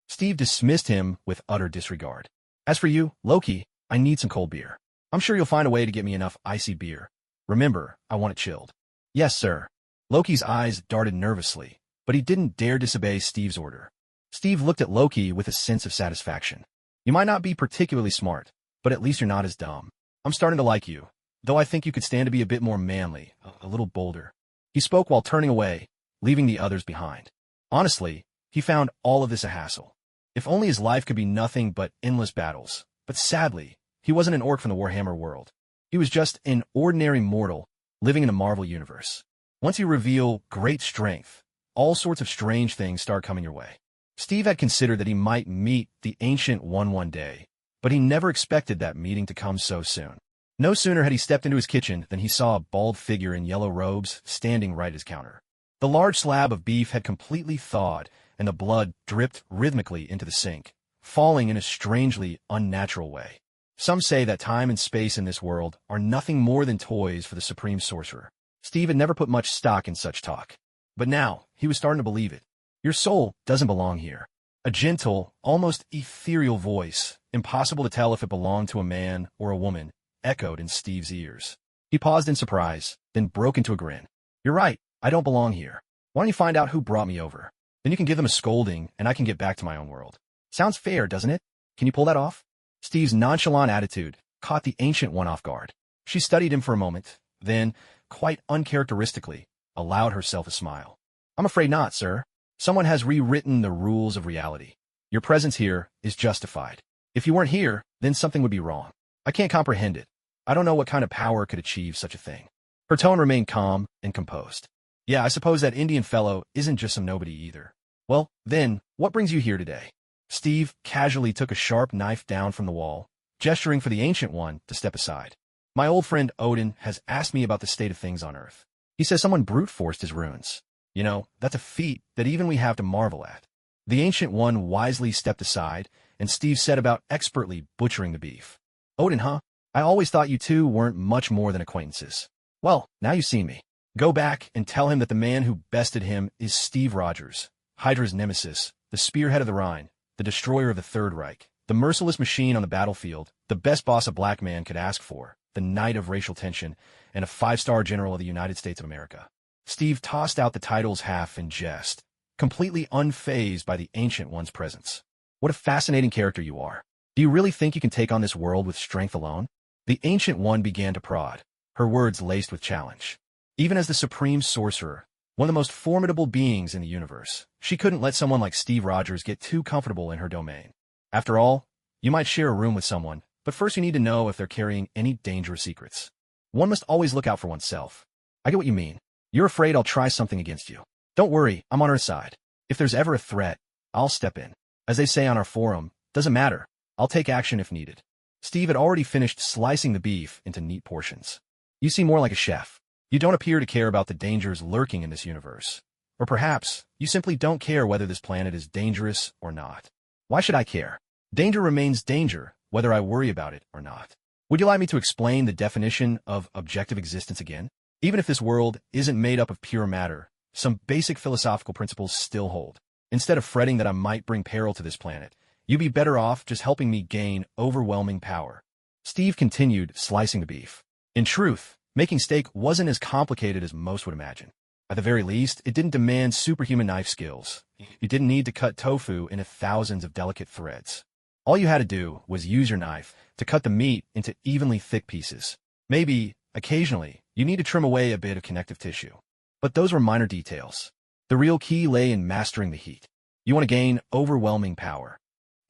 Steve dismissed him with utter disregard. As for you, Loki, I need some cold beer. I'm sure you'll find a way to get me enough icy beer. Remember, I want it chilled. Yes, sir. Loki's eyes darted nervously, but he didn't dare disobey Steve's order. Steve looked at Loki with a sense of satisfaction. You might not be particularly smart, but at least you're not as dumb. I'm starting to like you, though I think you could stand to be a bit more manly, a little bolder. He spoke while turning away, leaving the others behind. Honestly, he found all of this a hassle. If only his life could be nothing but endless battles. But sadly, he wasn't an orc from the Warhammer world. He was just an ordinary mortal living in a Marvel universe. Once you reveal great strength, all sorts of strange things start coming your way. Steve had considered that he might meet the Ancient One day, but he never expected that meeting to come so soon. No sooner had he stepped into his kitchen than he saw a bald figure in yellow robes standing right at his counter. The large slab of beef had completely thawed, and the blood dripped rhythmically into the sink, falling in a strangely unnatural way. Some say that time and space in this world are nothing more than toys for the supreme sorcerer. Steve had never put much stock in such talk. But now, he was starting to believe it. Your soul doesn't belong here. A gentle, almost ethereal voice, impossible to tell if it belonged to a man or a woman, echoed in Steve's ears. He paused in surprise, then broke into a grin. You're right, I don't belong here. Why don't you find out who brought me over? Then you can give them a scolding, and I can get back to my own world. Sounds fair, doesn't it? Can you pull that off? Steve's nonchalant attitude caught the Ancient One off guard. She studied him for a moment, then, quite uncharacteristically, allowed herself a smile. I'm afraid not, sir. Someone has rewritten the rules of reality. Your presence here is justified. If you weren't here, then something would be wrong. I can't comprehend it. I don't know what kind of power could achieve such a thing. Her tone remained calm and composed. Yeah, I suppose that Indian fellow isn't just some nobody either. Well, then, what brings you here today? Steve casually took a sharp knife down from the wall, gesturing for the Ancient One to step aside. My old friend Odin has asked me about the state of things on Earth. He says someone brute-forced his runes. You know, that's a feat that even we have to marvel at. The Ancient One wisely stepped aside, and Steve set about expertly butchering the beef. Odin, huh? I always thought you two weren't much more than acquaintances. Well, now you see me. Go back and tell him that the man who bested him is Steve Rogers, Hydra's nemesis, the spearhead of the Rhine, the destroyer of the Third Reich, the merciless machine on the battlefield, the best boss a black man could ask for, the knight of racial tension, and a 5-star general of the United States of America. Steve tossed out the titles half in jest, completely unfazed by the Ancient One's presence. What a fascinating character you are. Do you really think you can take on this world with strength alone? The Ancient One began to prod, her words laced with challenge. Even as the supreme sorcerer, one of the most formidable beings in the universe, she couldn't let someone like Steve Rogers get too comfortable in her domain. After all, you might share a room with someone, but first you need to know if they're carrying any dangerous secrets. One must always look out for oneself. I get what you mean. You're afraid I'll try something against you. Don't worry, I'm on her side. If there's ever a threat, I'll step in. As they say on our forum, doesn't matter. I'll take action if needed. Steve had already finished slicing the beef into neat portions. You seem more like a chef. You don't appear to care about the dangers lurking in this universe. Or perhaps, you simply don't care whether this planet is dangerous or not. Why should I care? Danger remains danger, whether I worry about it or not. Would you like me to explain the definition of objective existence again? Even if this world isn't made up of pure matter, some basic philosophical principles still hold. Instead of fretting that I might bring peril to this planet, you'd be better off just helping me gain overwhelming power. Steve continued slicing the beef. In truth, making steak wasn't as complicated as most would imagine. At the very least, it didn't demand superhuman knife skills. You didn't need to cut tofu into thousands of delicate threads. All you had to do was use your knife to cut the meat into evenly thick pieces. Maybe, occasionally, you need to trim away a bit of connective tissue. But those were minor details. The real key lay in mastering the heat. You want to gain overwhelming power.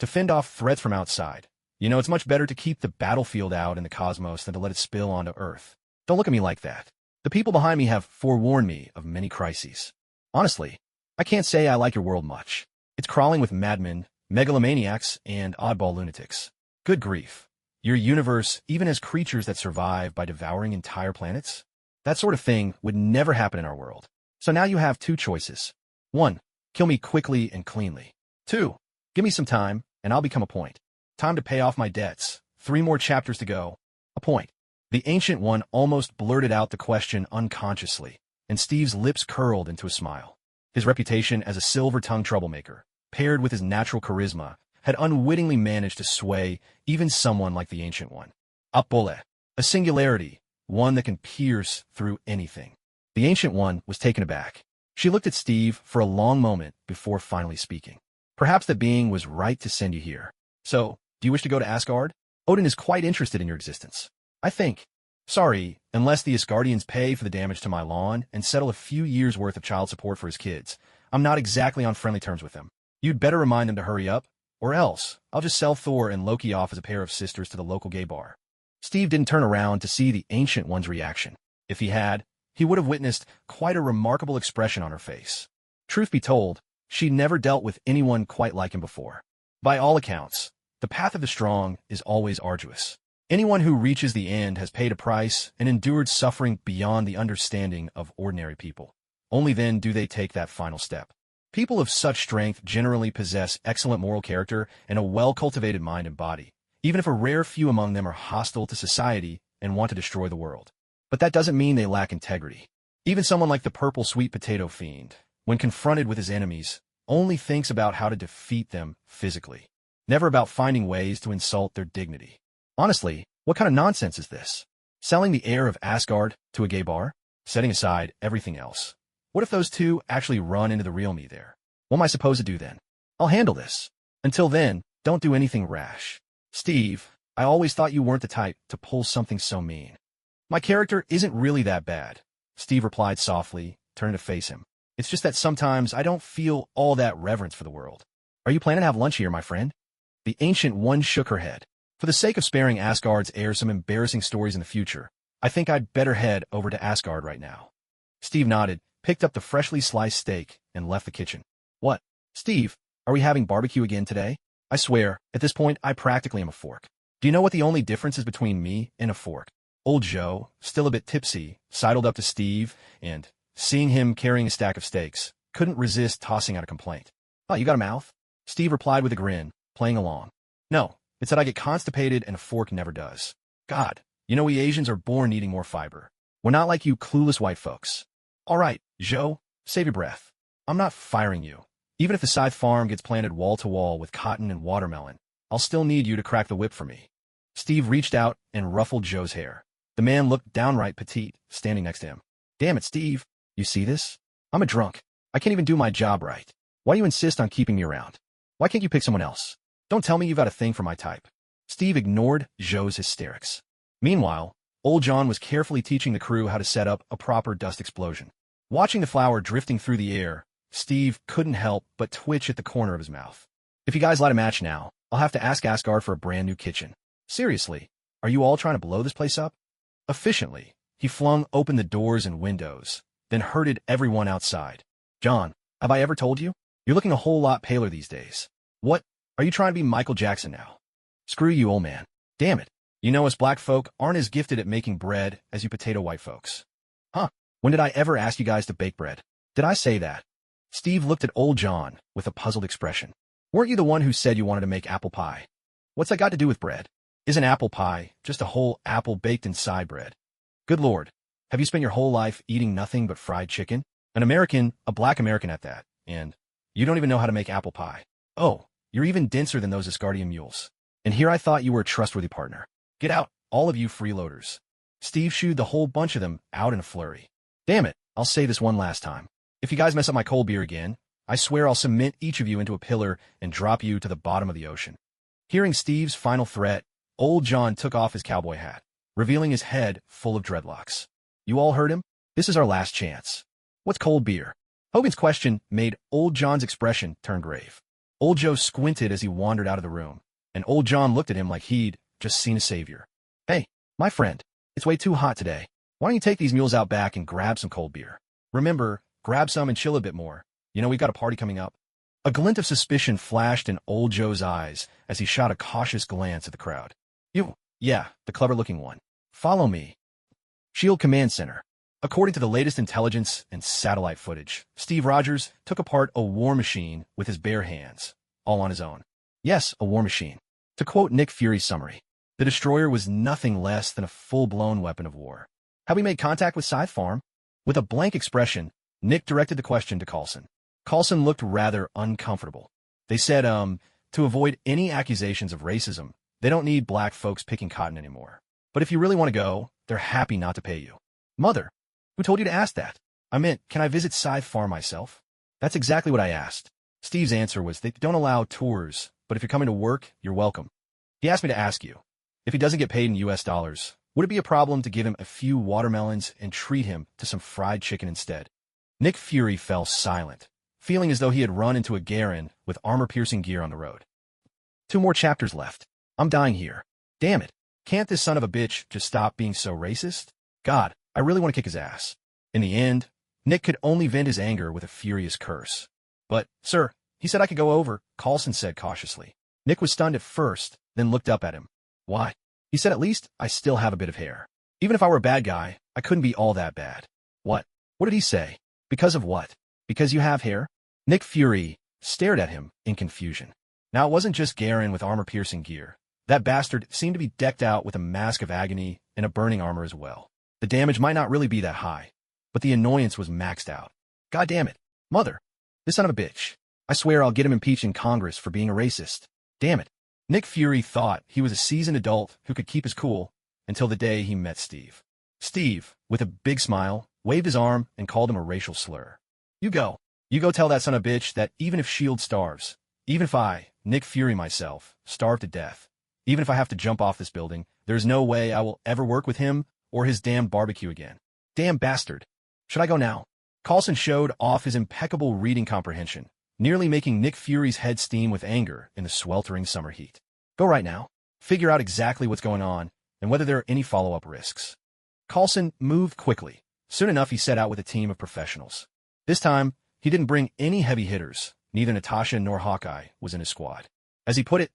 To fend off threats from outside. You know, it's much better to keep the battlefield out in the cosmos than to let it spill onto Earth. Don't look at me like that. The people behind me have forewarned me of many crises. Honestly, I can't say I like your world much. It's crawling with madmen, megalomaniacs, and oddball lunatics. Good grief. Your universe even has creatures that survive by devouring entire planets? That sort of thing would never happen in our world. So now you have two choices. 1. Kill me quickly and cleanly. 2. Give me some time, and I'll become a point. Time to pay off my debts. 3 more chapters to go. A point. The Ancient One almost blurted out the question unconsciously, and Steve's lips curled into a smile. His reputation as a silver-tongued troublemaker, paired with his natural charisma, had unwittingly managed to sway even someone like the Ancient One. Apole, a singularity, one that can pierce through anything. The Ancient One was taken aback. She looked at Steve for a long moment before finally speaking. Perhaps that being was right to send you here. So, do you wish to go to Asgard? Odin is quite interested in your existence. I think. Sorry, unless the Asgardians pay for the damage to my lawn and settle a few years' worth of child support for his kids, I'm not exactly on friendly terms with them. You'd better remind them to hurry up, or else I'll just sell Thor and Loki off as a pair of sisters to the local gay bar. Steve didn't turn around to see the Ancient One's reaction. If he had, he would have witnessed quite a remarkable expression on her face. Truth be told, she'd never dealt with anyone quite like him before. By all accounts, the path of the strong is always arduous. Anyone who reaches the end has paid a price and endured suffering beyond the understanding of ordinary people. Only then do they take that final step. People of such strength generally possess excellent moral character and a well-cultivated mind and body, even if a rare few among them are hostile to society and want to destroy the world. But that doesn't mean they lack integrity. Even someone like the purple sweet potato fiend, when confronted with his enemies, only thinks about how to defeat them physically, never about finding ways to insult their dignity. Honestly, what kind of nonsense is this? Selling the air of Asgard to a gay bar? Setting aside everything else. What if those two actually run into the real me there? What am I supposed to do then? I'll handle this. Until then, don't do anything rash. Steve, I always thought you weren't the type to pull something so mean. My character isn't really that bad, Steve replied softly, turning to face him. It's just that sometimes I don't feel all that reverence for the world. Are you planning to have lunch here, my friend? The Ancient One shook her head. For the sake of sparing Asgard's heir some embarrassing stories in the future, I think I'd better head over to Asgard right now. Steve nodded, picked up the freshly sliced steak, and left the kitchen. What? Steve, are we having barbecue again today? I swear, at this point, I practically am a fork. Do you know what the only difference is between me and a fork? Old Joe, still a bit tipsy, sidled up to Steve, and, seeing him carrying a stack of steaks, couldn't resist tossing out a complaint. Oh, you got a mouth? Steve replied with a grin, playing along. No, it's that I get constipated and a fork never does. God, you know we Asians are born needing more fiber. We're not like you clueless white folks. All right, Joe, save your breath. I'm not firing you. Even if the scythe farm gets planted wall-to-wall with cotton and watermelon, I'll still need you to crack the whip for me. Steve reached out and ruffled Joe's hair. The man looked downright petite, standing next to him. Damn it, Steve. You see this? I'm a drunk. I can't even do my job right. Why do you insist on keeping me around? Why can't you pick someone else? Don't tell me you've got a thing for my type. Steve ignored Joe's hysterics. Meanwhile, old John was carefully teaching the crew how to set up a proper dust explosion. Watching the flour drifting through the air, Steve couldn't help but twitch at the corner of his mouth. If you guys light a match now, I'll have to ask Asgard for a brand new kitchen. Seriously, are you all trying to blow this place up? Efficiently, he flung open the doors and windows, then herded everyone outside. John, have I ever told you? You're looking a whole lot paler these days. What? Are you trying to be Michael Jackson now? Screw you, old man. Damn it. You know us black folk aren't as gifted at making bread as you potato white folks. Huh? When did I ever ask you guys to bake bread? Did I say that? Steve looked at old John with a puzzled expression. Weren't you the one who said you wanted to make apple pie? What's that got to do with bread? Isn't apple pie just a whole apple baked inside bread? Good Lord, have you spent your whole life eating nothing but fried chicken? An American, a black American at that, and you don't even know how to make apple pie. Oh, you're even denser than those Asgardian mules. And here I thought you were a trustworthy partner. Get out, all of you freeloaders. Steve shooed the whole bunch of them out in a flurry. Damn it, I'll say this one last time. If you guys mess up my cold beer again, I swear I'll cement each of you into a pillar and drop you to the bottom of the ocean. Hearing Steve's final threat, old John took off his cowboy hat, revealing his head full of dreadlocks. You all heard him? This is our last chance. What's cold beer? Hogan's question made old John's expression turn grave. Old Joe squinted as he wandered out of the room, and old John looked at him like he'd just seen a savior. Hey, my friend, it's way too hot today. Why don't you take these mules out back and grab some cold beer? Remember, grab some and chill a bit more. You know, we've got a party coming up. A glint of suspicion flashed in old Joe's eyes as he shot a cautious glance at the crowd. You, yeah, the clever-looking one. Follow me. Shield Command Center. According to the latest intelligence and satellite footage, Steve Rogers took apart a war machine with his bare hands, all on his own. Yes, a war machine. To quote Nick Fury's summary, the destroyer was nothing less than a full-blown weapon of war. Have we made contact with Scythe Farm? With a blank expression, Nick directed the question to Coulson. Coulson looked rather uncomfortable. They said, to avoid any accusations of racism, they don't need black folks picking cotton anymore. But if you really want to go, they're happy not to pay you. Mother, who told you to ask that? I meant, can I visit Scythe Farm myself? That's exactly what I asked. Steve's answer was, they don't allow tours, but if you're coming to work, you're welcome. He asked me to ask you, if he doesn't get paid in US dollars, would it be a problem to give him a few watermelons and treat him to some fried chicken instead? Nick Fury fell silent, feeling as though he had run into a Garen with armor-piercing gear on the road. 2 more chapters left. I'm dying here. Damn it. Can't this son of a bitch just stop being so racist? God, I really want to kick his ass. In the end, Nick could only vent his anger with a furious curse. But, sir, he said I could go over, Coulson said cautiously. Nick was stunned at first, then looked up at him. Why? He said, at least I still have a bit of hair. Even if I were a bad guy, I couldn't be all that bad. What? What did he say? Because of what? Because you have hair? Nick Fury stared at him in confusion. Now, it wasn't just Garen with armor-piercing gear. That bastard seemed to be decked out with a mask of agony and a burning armor as well. The damage might not really be that high, but the annoyance was maxed out. God damn it. Mother. This son of a bitch. I swear I'll get him impeached in Congress for being a racist. Damn it. Nick Fury thought he was a seasoned adult who could keep his cool until the day he met Steve. Steve, with a big smile, waved his arm and called him a racial slur. You go tell that son of a bitch that even if S.H.I.E.L.D. starves, even if I, Nick Fury myself, starve to death, even if I have to jump off this building, there's no way I will ever work with him or his damn barbecue again. Damn bastard. Should I go now? Coulson showed off his impeccable reading comprehension, nearly making Nick Fury's head steam with anger in the sweltering summer heat. Go right now. Figure out exactly what's going on and whether there are any follow-up risks. Coulson moved quickly. Soon enough, he set out with a team of professionals. This time, he didn't bring any heavy hitters. Neither Natasha nor Hawkeye was in his squad. As he put it,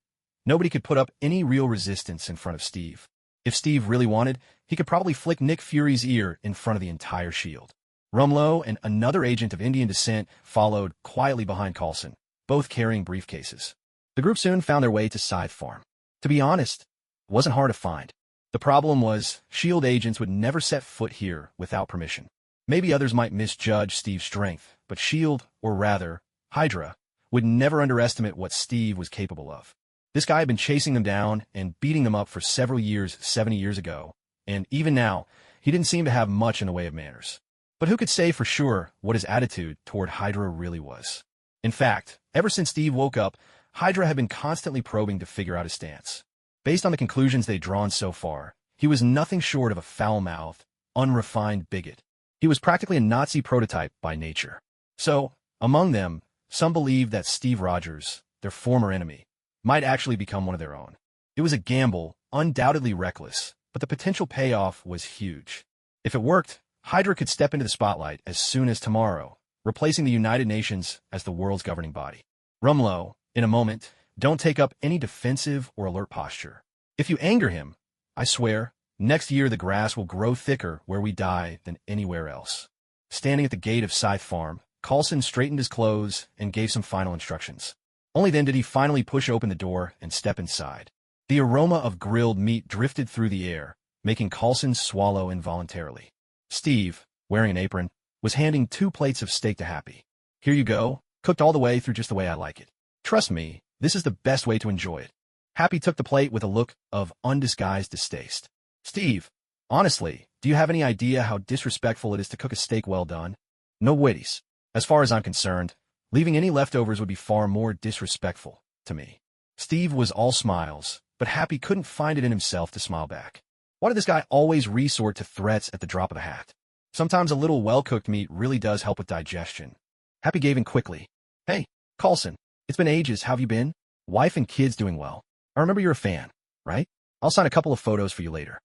nobody could put up any real resistance in front of Steve. If Steve really wanted, he could probably flick Nick Fury's ear in front of the entire S.H.I.E.L.D. Rumlow and another agent of Indian descent followed quietly behind Coulson, both carrying briefcases. The group soon found their way to Scythe Farm. To be honest, it wasn't hard to find. The problem was, S.H.I.E.L.D. agents would never set foot here without permission. Maybe others might misjudge Steve's strength, but S.H.I.E.L.D., or rather, Hydra, would never underestimate what Steve was capable of. This guy had been chasing them down and beating them up for several years 70 years ago, and even now, he didn't seem to have much in the way of manners. But who could say for sure what his attitude toward Hydra really was? In fact, ever since Steve woke up, Hydra had been constantly probing to figure out his stance. Based on the conclusions they'd drawn so far, he was nothing short of a foul-mouthed, unrefined bigot. He was practically a Nazi prototype by nature. So, among them, some believed that Steve Rogers, their former enemy, might actually become one of their own. It was a gamble, undoubtedly reckless, but the potential payoff was huge. If it worked, Hydra could step into the spotlight as soon as tomorrow, replacing the United Nations as the world's governing body. Rumlow, in a moment, don't take up any defensive or alert posture. If you anger him, I swear, next year the grass will grow thicker where we die than anywhere else. Standing at the gate of Scythe Farm, Coulson straightened his clothes and gave some final instructions. Only then did he finally push open the door and step inside. The aroma of grilled meat drifted through the air, making Coulson swallow involuntarily. Steve, wearing an apron, was handing 2 plates of steak to Happy. Here you go, cooked all the way through just the way I like it. Trust me, this is the best way to enjoy it. Happy took the plate with a look of undisguised distaste. Steve, honestly, do you have any idea how disrespectful it is to cook a steak well done? No witties. As far as I'm concerned, leaving any leftovers would be far more disrespectful to me. Steve was all smiles, but Happy couldn't find it in himself to smile back. Why did this guy always resort to threats at the drop of a hat? Sometimes a little well-cooked meat really does help with digestion. Happy gave in quickly. Hey, Coulson, it's been ages. How have you been? Wife and kids doing well. I remember you're a fan, right? I'll sign a couple of photos for you later.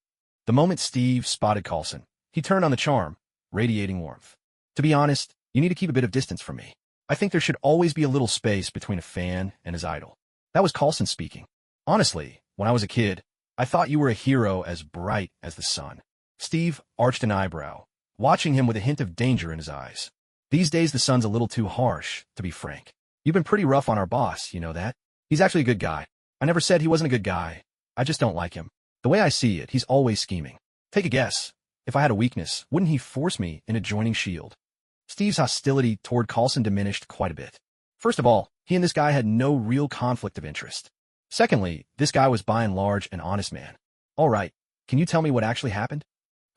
The moment Steve spotted Coulson, he turned on the charm, radiating warmth. To be honest, you need to keep a bit of distance from me. I think there should always be a little space between a fan and his idol. That was Coulson speaking. Honestly, when I was a kid, I thought you were a hero as bright as the sun. Steve arched an eyebrow, watching him with a hint of danger in his eyes. These days the sun's a little too harsh, to be frank. You've been pretty rough on our boss, you know that? He's actually a good guy. I never said he wasn't a good guy. I just don't like him. The way I see it, he's always scheming. Take a guess. If I had a weakness, wouldn't he force me into joining S.H.I.E.L.D.? Steve's hostility toward Coulson diminished quite a bit. First of all, he and this guy had no real conflict of interest. Secondly, this guy was by and large an honest man. All right, can you tell me what actually happened?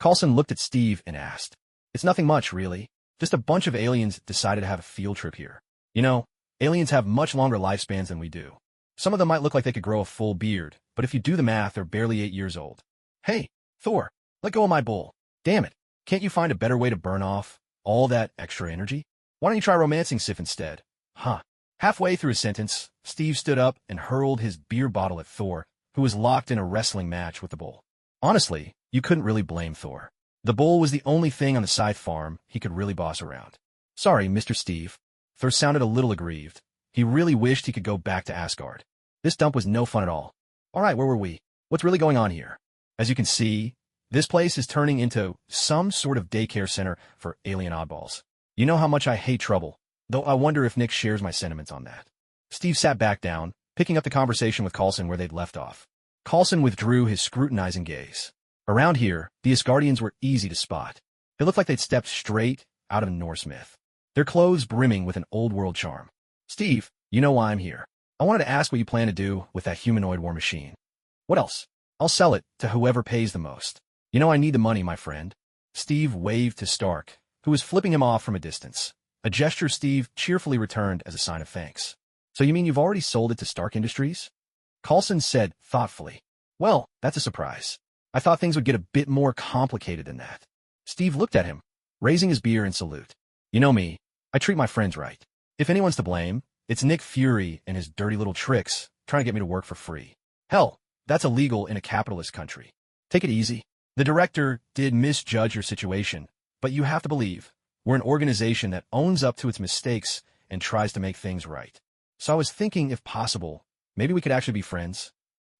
Coulson looked at Steve and asked. It's nothing much, really. Just a bunch of aliens decided to have a field trip here. You know, aliens have much longer lifespans than we do. Some of them might look like they could grow a full beard, but if you do the math, they're barely 8 years old. Hey, Thor, let go of my bull. Damn it, can't you find a better way to burn off all that extra energy? Why don't you try romancing Sif instead? Huh. Halfway through his sentence, Steve stood up and hurled his beer bottle at Thor, who was locked in a wrestling match with the bull. Honestly, you couldn't really blame Thor. The bull was the only thing on the Scythe farm he could really boss around. Sorry, Mr. Steve. Thor sounded a little aggrieved. He really wished he could go back to Asgard. This dump was no fun at all. All right, where were we? What's really going on here? As you can see, this place is turning into some sort of daycare center for alien oddballs. You know how much I hate trouble, though I wonder if Nick shares my sentiments on that. Steve sat back down, picking up the conversation with Coulson where they'd left off. Coulson withdrew his scrutinizing gaze. Around here, the Asgardians were easy to spot. They looked like they'd stepped straight out of a Norse myth, their clothes brimming with an old-world charm. Steve, you know why I'm here. I wanted to ask what you plan to do with that humanoid war machine. What else? I'll sell it to whoever pays the most. You know I need the money, my friend. Steve waved to Stark, who was flipping him off from a distance, a gesture Steve cheerfully returned as a sign of thanks. So you mean you've already sold it to Stark Industries? Coulson said thoughtfully. Well, that's a surprise. I thought things would get a bit more complicated than that. Steve looked at him, raising his beer in salute. You know me, I treat my friends right. If anyone's to blame, it's Nick Fury and his dirty little tricks trying to get me to work for free. Hell, that's illegal in a capitalist country. Take it easy. The director did misjudge your situation, but you have to believe we're an organization that owns up to its mistakes and tries to make things right. So I was thinking, if possible, maybe we could actually be friends.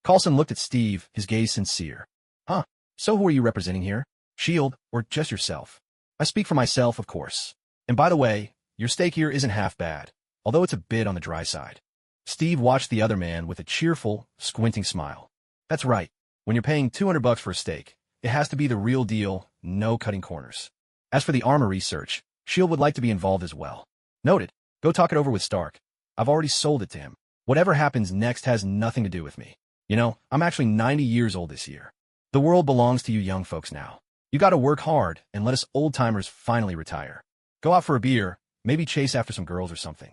Coulson looked at Steve, his gaze sincere. Huh, so who are you representing here? S.H.I.E.L.D. or just yourself? I speak for myself, of course. And by the way, your stake here isn't half bad, although it's a bit on the dry side. Steve watched the other man with a cheerful, squinting smile. That's right. When you're paying $200 for a stake, it has to be the real deal, no cutting corners. As for the armor research, S.H.I.E.L.D. would like to be involved as well. Noted. Go talk it over with Stark. I've already sold it to him. Whatever happens next has nothing to do with me. You know, I'm actually 90 years old this year. The world belongs to you young folks now. You gotta work hard and let us old-timers finally retire. Go out for a beer, maybe chase after some girls or something.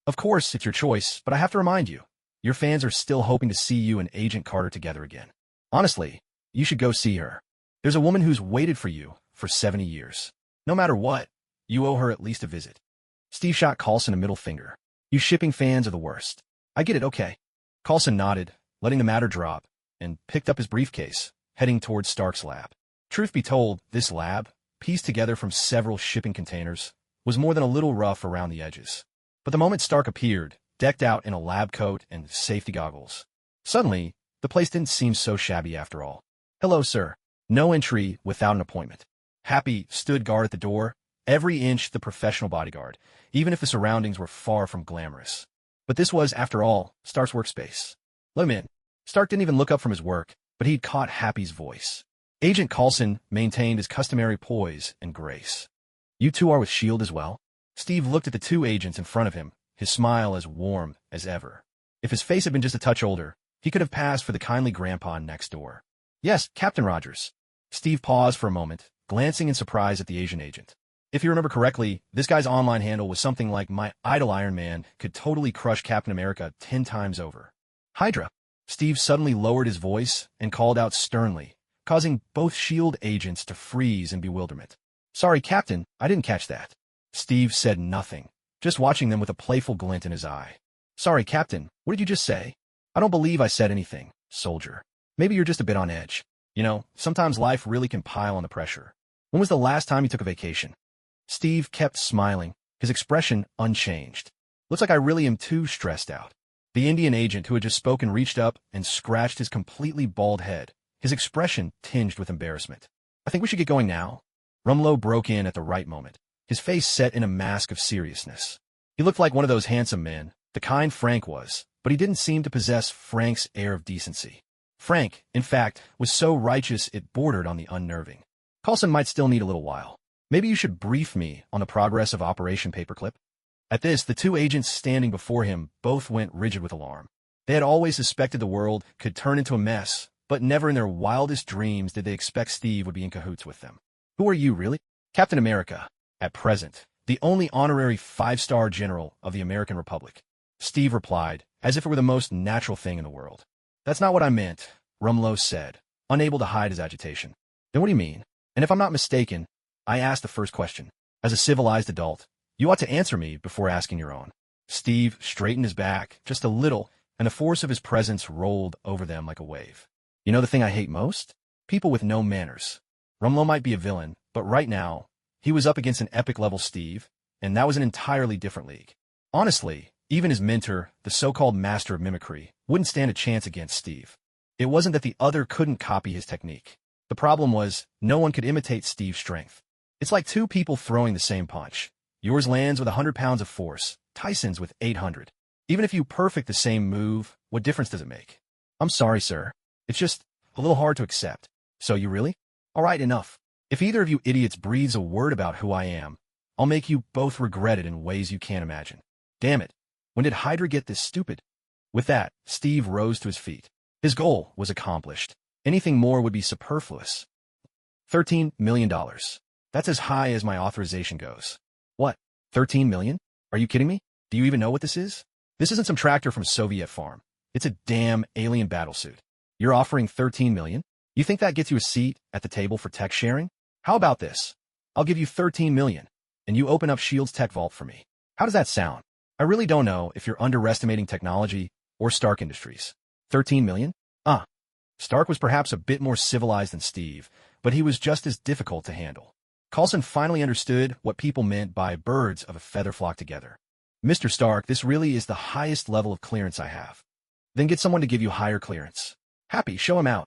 Of course, it's your choice, but I have to remind you, your fans are still hoping to see you and Agent Carter together again. Honestly, you should go see her. There's a woman who's waited for you for 70 years. No matter what, you owe her at least a visit. Steve shot Coulson a middle finger. You shipping fans are the worst. I get it, okay. Coulson nodded, letting the matter drop, and picked up his briefcase, heading towards Stark's lab. Truth be told, this lab, pieced together from several shipping containers, was more than a little rough around the edges. But the moment Stark appeared, decked out in a lab coat and safety goggles, suddenly, the place didn't seem so shabby after all. Hello, sir. No entry without an appointment. Happy stood guard at the door, every inch the professional bodyguard, even if the surroundings were far from glamorous. But this was, after all, Stark's workspace. Let him in. Stark didn't even look up from his work, but he'd caught Happy's voice. Agent Coulson maintained his customary poise and grace. You two are with S.H.I.E.L.D. as well? Steve looked at the two agents in front of him, his smile as warm as ever. If his face had been just a touch older, he could have passed for the kindly grandpa next door. Yes, Captain Rogers. Steve paused for a moment, glancing in surprise at the Asian agent. If you remember correctly, this guy's online handle was something like "My idol Iron Man could totally crush Captain America 10 times over." Hydra. Steve suddenly lowered his voice and called out sternly, causing both S.H.I.E.L.D. agents to freeze in bewilderment. Sorry, Captain, I didn't catch that. Steve said nothing, just watching them with a playful glint in his eye. Sorry, Captain, what did you just say? I don't believe I said anything, soldier. Maybe you're just a bit on edge. You know, sometimes life really can pile on the pressure. When was the last time you took a vacation? Steve kept smiling, his expression unchanged. Looks like I really am too stressed out. The Indian agent who had just spoken reached up and scratched his completely bald head, his expression tinged with embarrassment. I think we should get going now. Rumlow broke in at the right moment, his face set in a mask of seriousness. He looked like one of those handsome men, the kind Frank was, but he didn't seem to possess Frank's air of decency. Frank, in fact, was so righteous it bordered on the unnerving. Coulson might still need a little while. Maybe you should brief me on the progress of Operation Paperclip. At this, the two agents standing before him both went rigid with alarm. They had always suspected the world could turn into a mess, but never in their wildest dreams did they expect Steve would be in cahoots with them. Who are you, really? Captain America, at present, the only honorary 5-star general of the American Republic. Steve replied, as if it were the most natural thing in the world. That's not what I meant, Rumlow said, unable to hide his agitation. Then what do you mean? And if I'm not mistaken, I asked the first question. As a civilized adult, you ought to answer me before asking your own. Steve straightened his back just a little, and the force of his presence rolled over them like a wave. You know the thing I hate most? People with no manners. Rumlow might be a villain, but right now, he was up against an epic-level Steve, and that was an entirely different league. Honestly, even his mentor, the so-called master of mimicry, wouldn't stand a chance against Steve. It wasn't that the other couldn't copy his technique. The problem was, no one could imitate Steve's strength. It's like two people throwing the same punch. Yours lands with 100 pounds of force, Tyson's with 800. Even if you perfect the same move, what difference does it make? I'm sorry, sir. It's just a little hard to accept. So you really? All right, enough. If either of you idiots breathes a word about who I am, I'll make you both regret it in ways you can't imagine. Damn it. When did Hydra get this stupid? With that, Steve rose to his feet. His goal was accomplished. Anything more would be superfluous. $13 million. That's as high as my authorization goes. What? 13 million? Are you kidding me? Do you even know what this is? This isn't some tractor from a Soviet farm. It's a damn alien battlesuit. You're offering 13 million? You think that gets you a seat at the table for tech sharing? How about this? I'll give you 13 million, and you open up S.H.I.E.L.D.'s tech vault for me. How does that sound? I really don't know if you're underestimating technology or Stark Industries. 13 million? Stark was perhaps a bit more civilized than Steve, but he was just as difficult to handle. Coulson finally understood what people meant by birds of a feather flock together. Mr. Stark, this really is the highest level of clearance I have. Then get someone to give you higher clearance. Happy, show him out.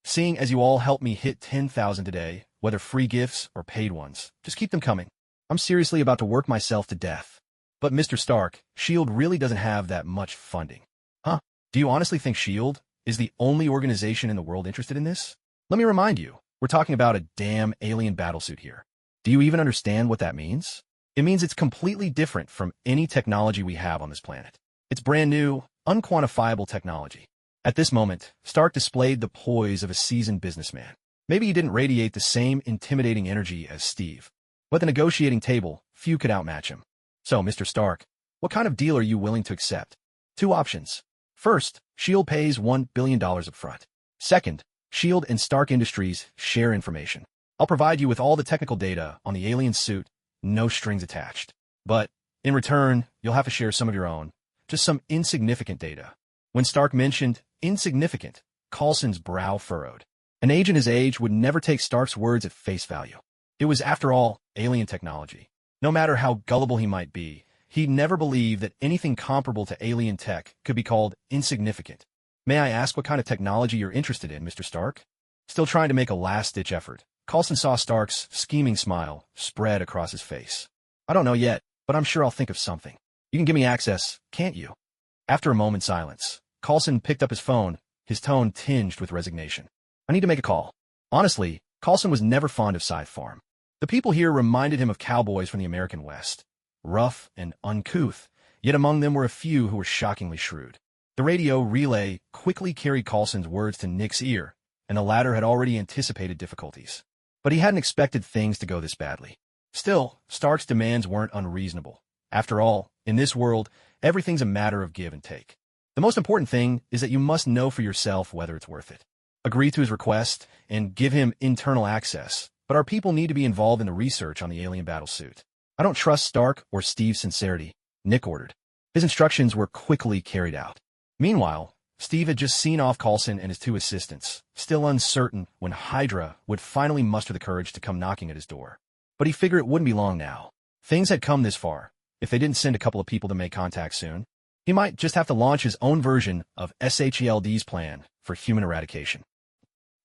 Seeing as you all helped me hit 10,000 today, whether free gifts or paid ones, just keep them coming. I'm seriously about to work myself to death. But Mr. Stark, S.H.I.E.L.D. really doesn't have that much funding. Huh? Do you honestly think S.H.I.E.L.D. is the only organization in the world interested in this? Let me remind you, we're talking about a damn alien battlesuit here. Do you even understand what that means? It means it's completely different from any technology we have on this planet. It's brand new, unquantifiable technology. At this moment, Stark displayed the poise of a seasoned businessman. Maybe he didn't radiate the same intimidating energy as Steve, but at the negotiating table, few could outmatch him. So, Mr. Stark, what kind of deal are you willing to accept? Two options. First, S.H.I.E.L.D. pays $1 billion up front. Second, S.H.I.E.L.D. and Stark Industries share information. I'll provide you with all the technical data on the alien suit, no strings attached. But, in return, you'll have to share some of your own, just some insignificant data. When Stark mentioned insignificant, Coulson's brow furrowed. An agent his age would never take Stark's words at face value. It was, after all, alien technology. No matter how gullible he might be, he'd never believe that anything comparable to alien tech could be called insignificant. May I ask what kind of technology you're interested in, Mr. Stark? Still trying to make a last-ditch effort, Coulson saw Stark's scheming smile spread across his face. I don't know yet, but I'm sure I'll think of something. You can give me access, can't you? After a moment's silence, Coulson picked up his phone, his tone tinged with resignation. I need to make a call. Honestly, Coulson was never fond of Scythe Farm. The people here reminded him of cowboys from the American West. Rough and uncouth, yet among them were a few who were shockingly shrewd. The radio relay quickly carried Coulson's words to Nick's ear, and the latter had already anticipated difficulties. But he hadn't expected things to go this badly. Still, Stark's demands weren't unreasonable. After all, in this world, everything's a matter of give and take. The most important thing is that you must know for yourself whether it's worth it. Agree to his request and give him internal access, but our people need to be involved in the research on the alien battlesuit. I don't trust Stark or Steve's sincerity, Nick ordered. His instructions were quickly carried out. Meanwhile, Steve had just seen off Coulson and his two assistants, still uncertain when Hydra would finally muster the courage to come knocking at his door. But he figured it wouldn't be long now. Things had come this far. If they didn't send a couple of people to make contact soon, he might just have to launch his own version of SHELD's plan for human eradication.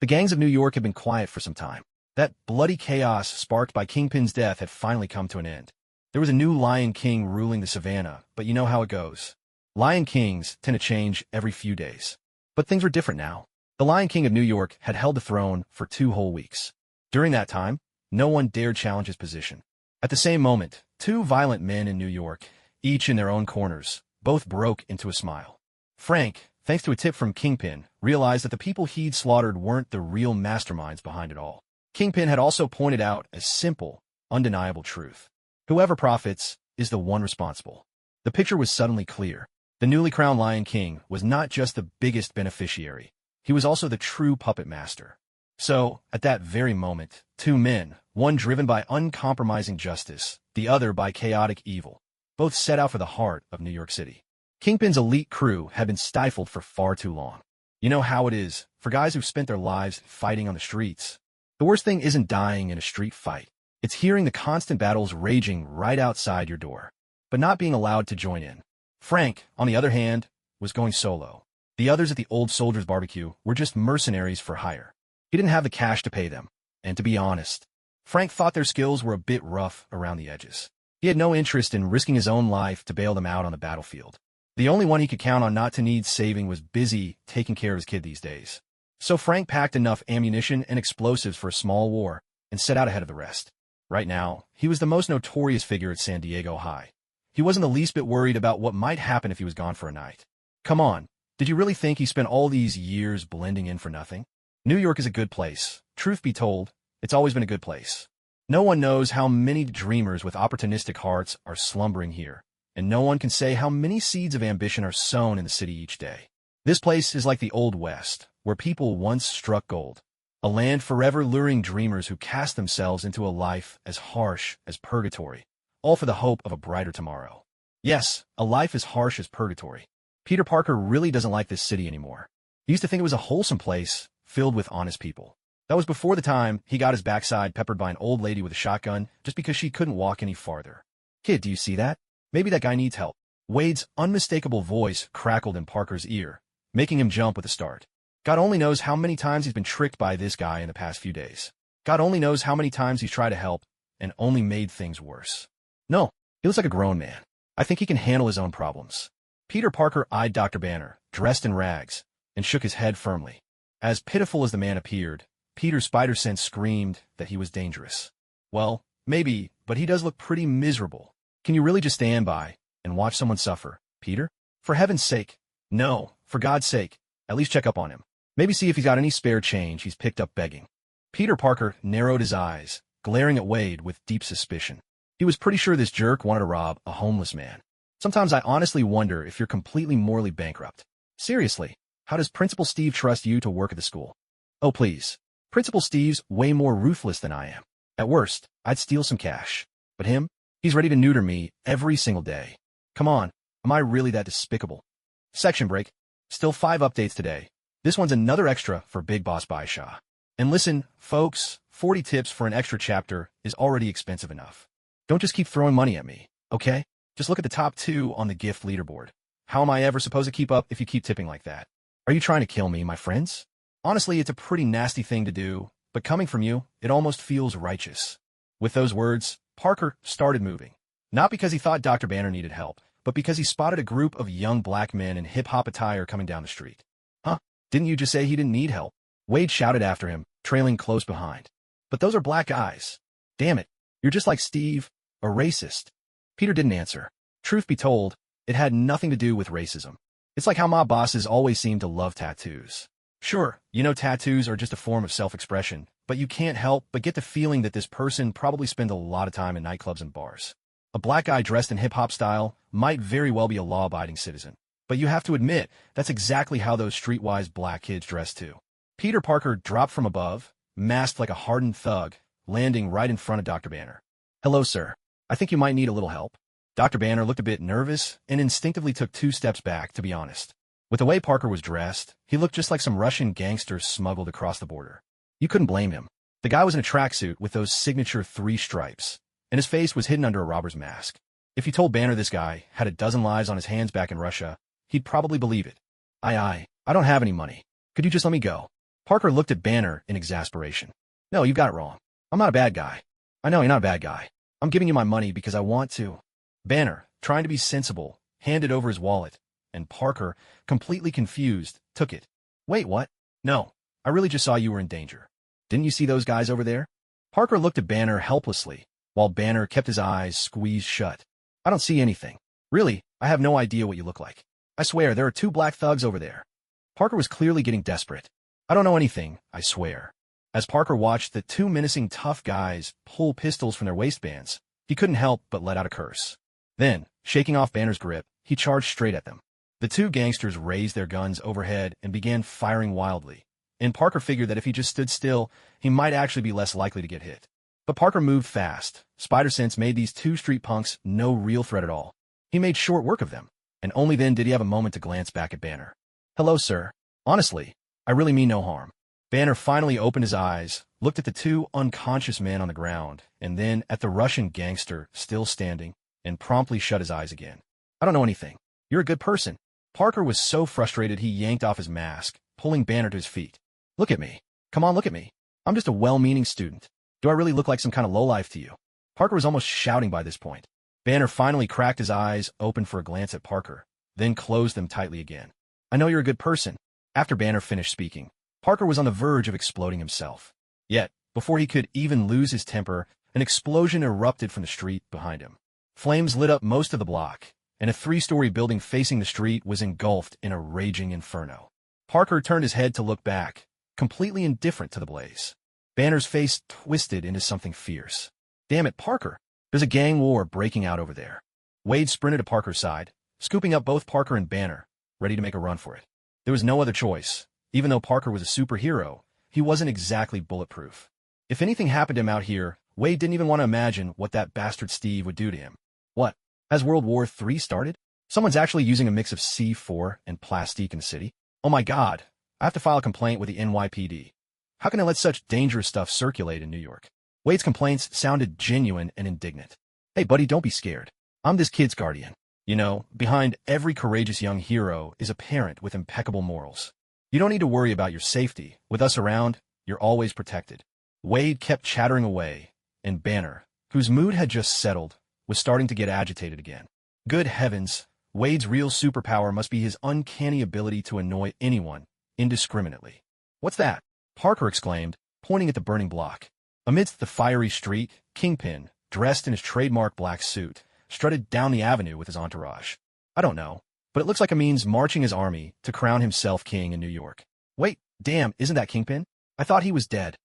The gangs of New York had been quiet for some time. That bloody chaos sparked by Kingpin's death had finally come to an end. There was a new Lion King ruling the savannah, but you know how it goes. Lion Kings tend to change every few days. But things were different now. The Lion King of New York had held the throne for 2 whole weeks. During that time, no one dared challenge his position. At the same moment, 2 violent men in New York, each in their own corners, both broke into a smile. Frank, thanks to a tip from Kingpin, realized that the people he'd slaughtered weren't the real masterminds behind it all. Kingpin had also pointed out a simple, undeniable truth. Whoever profits is the one responsible. The picture was suddenly clear. The newly crowned Lion King was not just the biggest beneficiary. He was also the true puppet master. So, at that very moment, 2 men, one driven by uncompromising justice, the other by chaotic evil, both set out for the heart of New York City. Kingpin's elite crew had been stifled for far too long. You know how it is, for guys who've spent their lives fighting on the streets. The worst thing isn't dying in a street fight. It's hearing the constant battles raging right outside your door, but not being allowed to join in. Frank, on the other hand, was going solo. The others at the old soldier's barbecue were just mercenaries for hire. He didn't have the cash to pay them, and to be honest, Frank thought their skills were a bit rough around the edges. He had no interest in risking his own life to bail them out on the battlefield. The only one he could count on not to need saving was busy taking care of his kid these days. So Frank packed enough ammunition and explosives for a small war and set out ahead of the rest. Right now, he was the most notorious figure at San Diego High. He wasn't the least bit worried about what might happen if he was gone for a night. Come on, did you really think he spent all these years blending in for nothing? New York is a good place. Truth be told, it's always been a good place. No one knows how many dreamers with opportunistic hearts are slumbering here, and no one can say how many seeds of ambition are sown in the city each day. This place is like the Old West, where people once struck gold. A land forever luring dreamers who cast themselves into a life as harsh as purgatory, all for the hope of a brighter tomorrow. Yes, a life as harsh as purgatory. Peter Parker really doesn't like this city anymore. He used to think it was a wholesome place, filled with honest people. That was before the time he got his backside peppered by an old lady with a shotgun just because she couldn't walk any farther. Kid, do you see that? Maybe that guy needs help. Wade's unmistakable voice crackled in Parker's ear, making him jump with a start. God only knows how many times he's been tricked by this guy in the past few days. God only knows how many times he's tried to help and only made things worse. No, he looks like a grown man. I think he can handle his own problems. Peter Parker eyed Dr. Banner, dressed in rags, and shook his head firmly. As pitiful as the man appeared, Peter's spider sense screamed that he was dangerous. Well, maybe, but he does look pretty miserable. Can you really just stand by and watch someone suffer, Peter? For heaven's sake. No, for God's sake, at least check up on him. Maybe see if he's got any spare change he's picked up begging. Peter Parker narrowed his eyes, glaring at Wade with deep suspicion. He was pretty sure this jerk wanted to rob a homeless man. Sometimes I honestly wonder if you're completely morally bankrupt. Seriously, how does Principal Steve trust you to work at the school? Oh, please. Principal Steve's way more ruthless than I am. At worst, I'd steal some cash. But him? He's ready to neuter me every single day. Come on, am I really that despicable? Section break. Still 5 updates today. This one's another extra for Big Boss Baisha. And listen, folks, 40 tips for an extra chapter is already expensive enough. Don't just keep throwing money at me, okay? Just look at the top 2 on the gift leaderboard. How am I ever supposed to keep up if you keep tipping like that? Are you trying to kill me, my friends? Honestly, it's a pretty nasty thing to do, but coming from you, it almost feels righteous. With those words, Parker started moving. Not because he thought Dr. Banner needed help, but because he spotted a group of young black men in hip-hop attire coming down the street. Huh? Didn't you just say he didn't need help? Wade shouted after him, trailing close behind. But those are black eyes. Damn it, you're just like Steve, a racist. Peter didn't answer. Truth be told, it had nothing to do with racism. It's like how mob bosses always seem to love tattoos. Sure, you know tattoos are just a form of self-expression, but you can't help but get the feeling that this person probably spent a lot of time in nightclubs and bars. A black guy dressed in hip-hop style might very well be a law-abiding citizen, but you have to admit that's exactly how those streetwise black kids dress too. Peter Parker dropped from above, masked like a hardened thug, landing right in front of Dr. Banner. Hello, sir. I think you might need a little help. Dr. Banner looked a bit nervous and instinctively took 2 steps back, to be honest. With the way Parker was dressed, he looked just like some Russian gangster smuggled across the border. You couldn't blame him. The guy was in a tracksuit with those signature 3 stripes, and his face was hidden under a robber's mask. If you told Banner this guy had a dozen lives on his hands back in Russia, he'd probably believe it. I don't have any money. Could you just let me go? Parker looked at Banner in exasperation. No, you got it wrong. I'm not a bad guy. I know you're not a bad guy. I'm giving you my money because I want to. Banner, trying to be sensible, handed over his wallet, and Parker, completely confused, took it. Wait, what? No, I really just saw you were in danger. Didn't you see those guys over there? Parker looked at Banner helplessly, while Banner kept his eyes squeezed shut. I don't see anything. Really, I have no idea what you look like. I swear, there are 2 black thugs over there. Parker was clearly getting desperate. I don't know anything, I swear. As Parker watched the 2 menacing tough guys pull pistols from their waistbands, he couldn't help but let out a curse. Then, shaking off Banner's grip, he charged straight at them. The 2 gangsters raised their guns overhead and began firing wildly, and Parker figured that if he just stood still, he might actually be less likely to get hit. But Parker moved fast. Spider-Sense made these 2 street punks no real threat at all. He made short work of them, and only then did he have a moment to glance back at Banner. Hello, sir. Honestly, I really mean no harm. Banner finally opened his eyes, looked at the 2 unconscious men on the ground, and then at the Russian gangster still standing, and promptly shut his eyes again. I don't know anything. You're a good person. Parker was so frustrated he yanked off his mask, pulling Banner to his feet. Look at me. Come on, look at me. I'm just a well-meaning student. Do I really look like some kind of lowlife to you? Parker was almost shouting by this point. Banner finally cracked his eyes open for a glance at Parker, then closed them tightly again. I know you're a good person. After Banner finished speaking, Parker was on the verge of exploding himself. Yet, before he could even lose his temper, an explosion erupted from the street behind him. Flames lit up most of the block, and a 3-story building facing the street was engulfed in a raging inferno. Parker turned his head to look back, completely indifferent to the blaze. Banner's face twisted into something fierce. Damn it, Parker! There's a gang war breaking out over there. Wade sprinted to Parker's side, scooping up both Parker and Banner, ready to make a run for it. There was no other choice. Even though Parker was a superhero, he wasn't exactly bulletproof. If anything happened to him out here, Wade didn't even want to imagine what that bastard Steve would do to him. What? Has World War III started? Someone's actually using a mix of C4 and plastique in the city? Oh my god, I have to file a complaint with the NYPD. How can I let such dangerous stuff circulate in New York? Wade's complaints sounded genuine and indignant. Hey buddy, don't be scared. I'm this kid's guardian. You know, behind every courageous young hero is a parent with impeccable morals. You don't need to worry about your safety. With us around, you're always protected. Wade kept chattering away, and Banner, whose mood had just settled, was starting to get agitated again. Good heavens, Wade's real superpower must be his uncanny ability to annoy anyone, indiscriminately. What's that? Parker exclaimed, pointing at the burning block. Amidst the fiery street, Kingpin, dressed in his trademark black suit, strutted down the avenue with his entourage. I don't know, but it looks like Amin's marching his army to crown himself king in New York. Wait, damn, isn't that Kingpin? I thought he was dead.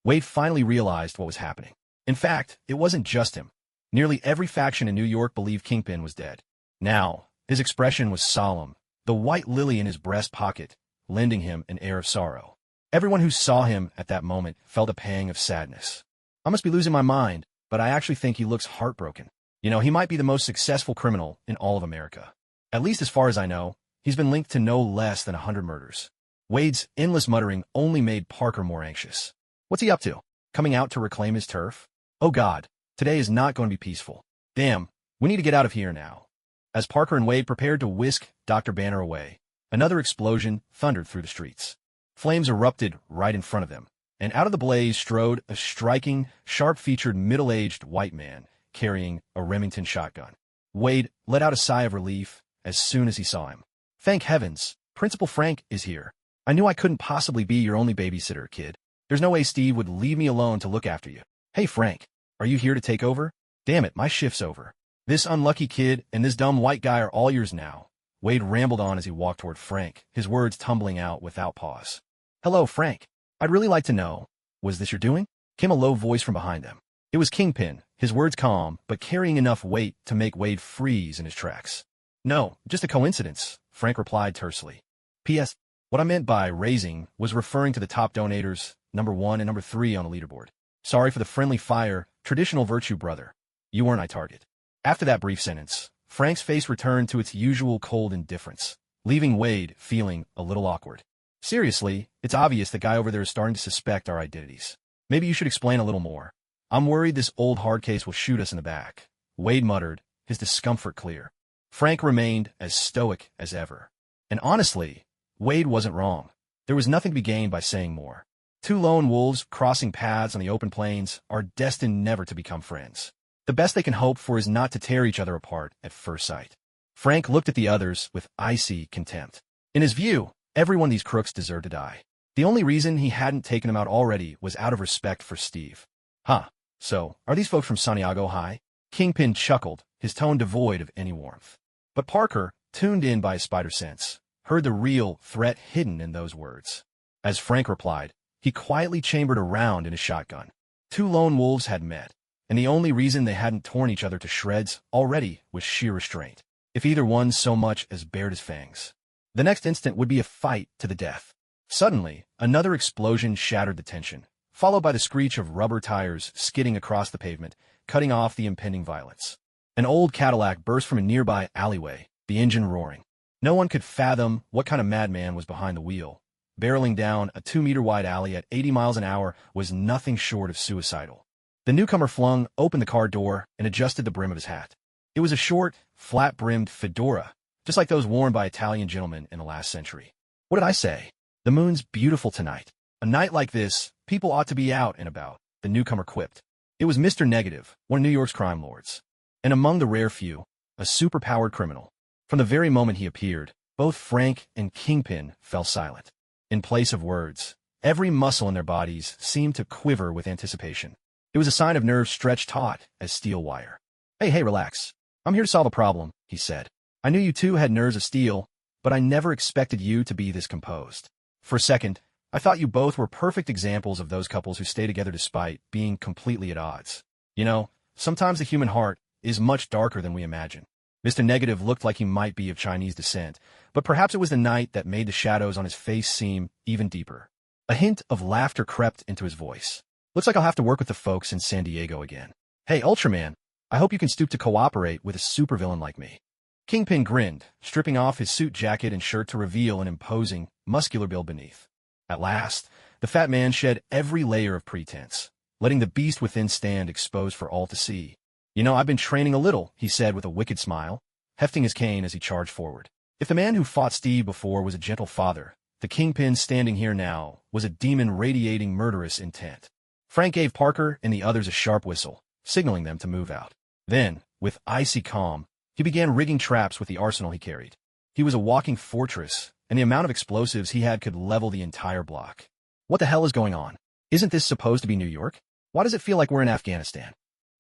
Wade finally realized what was happening. In fact, it wasn't just him. Nearly every faction in New York believed Kingpin was dead. Now, his expression was solemn, the white lily in his breast pocket, lending him an air of sorrow. Everyone who saw him at that moment felt a pang of sadness. I must be losing my mind, but I actually think he looks heartbroken. You know, he might be the most successful criminal in all of America. At least as far as I know, he's been linked to no less than 100 murders. Wade's endless muttering only made Parker more anxious. What's he up to? Coming out to reclaim his turf? Oh god, today is not going to be peaceful. Damn, we need to get out of here now. As Parker and Wade prepared to whisk Dr. Banner away, another explosion thundered through the streets. Flames erupted right in front of them, and out of the blaze strode a striking, sharp-featured middle-aged white man carrying a Remington shotgun. Wade let out a sigh of relief as soon as he saw him. Thank heavens, Principal Frank is here. I knew I couldn't possibly be your only babysitter, kid. There's no way Steve would leave me alone to look after you. Hey Frank, are you here to take over? Damn it, my shift's over. This unlucky kid and this dumb white guy are all yours now. Wade rambled on as he walked toward Frank, his words tumbling out without pause. Hello, Frank. I'd really like to know, was this your doing? Came a low voice from behind them. It was Kingpin, his words calm, but carrying enough weight to make Wade freeze in his tracks. No, just a coincidence, Frank replied tersely. P.S. What I meant by raising was referring to the top donators, number 1 and number 3 on the leaderboard. Sorry for the friendly fire, traditional virtue brother. You weren't my target. After that brief sentence, Frank's face returned to its usual cold indifference, leaving Wade feeling a little awkward. Seriously, it's obvious the guy over there is starting to suspect our identities. Maybe you should explain a little more. I'm worried this old hard case will shoot us in the back. Wade muttered, his discomfort clear. Frank remained as stoic as ever. And honestly, Wade wasn't wrong. There was nothing to be gained by saying more. Two lone wolves crossing paths on the open plains are destined never to become friends. The best they can hope for is not to tear each other apart at first sight. Frank looked at the others with icy contempt. In his view, every one of these crooks deserved to die. The only reason he hadn't taken them out already was out of respect for Steve. Huh, so, are these folks from Santiago High? Kingpin chuckled, his tone devoid of any warmth. But Parker, tuned in by his spider sense, heard the real threat hidden in those words. As Frank replied, he quietly chambered a round in his shotgun. Two lone wolves had met, and the only reason they hadn't torn each other to shreds already was sheer restraint, if either one so much as bared his fangs. The next instant would be a fight to the death. Suddenly, another explosion shattered the tension, followed by the screech of rubber tires skidding across the pavement, cutting off the impending violence. An old Cadillac burst from a nearby alleyway, the engine roaring. No one could fathom what kind of madman was behind the wheel. Barreling down a 2-meter-wide alley at 80 miles an hour was nothing short of suicidal. The newcomer flung open the car door and adjusted the brim of his hat. It was a short, flat-brimmed fedora, just like those worn by Italian gentlemen in the last century. What did I say? The moon's beautiful tonight. A night like this, people ought to be out and about, the newcomer quipped. It was Mr. Negative, one of New York's crime lords. And among the rare few, a superpowered criminal. From the very moment he appeared, both Frank and Kingpin fell silent. In place of words, every muscle in their bodies seemed to quiver with anticipation. It was a sign of nerves stretched taut as steel wire. Hey, relax. I'm here to solve a problem, he said. I knew you two had nerves of steel, but I never expected you to be this composed. For a second, I thought you both were perfect examples of those couples who stay together despite being completely at odds. You know, sometimes the human heart is much darker than we imagine. Mr. Negative looked like he might be of Chinese descent, but perhaps it was the night that made the shadows on his face seem even deeper. A hint of laughter crept into his voice. Looks like I'll have to work with the folks in San Diego again. Hey, Ultraman, I hope you can stoop to cooperate with a supervillain like me. Kingpin grinned, stripping off his suit jacket and shirt to reveal an imposing, muscular build beneath. At last, the fat man shed every layer of pretense, letting the beast within stand exposed for all to see. You know, I've been training a little, he said with a wicked smile, hefting his cane as he charged forward. If the man who fought Steve before was a gentle father, the Kingpin standing here now was a demon radiating murderous intent. Frank gave Parker and the others a sharp whistle, signaling them to move out. Then, with icy calm, he began rigging traps with the arsenal he carried. He was a walking fortress, and the amount of explosives he had could level the entire block. What the hell is going on? Isn't this supposed to be New York? Why does it feel like we're in Afghanistan?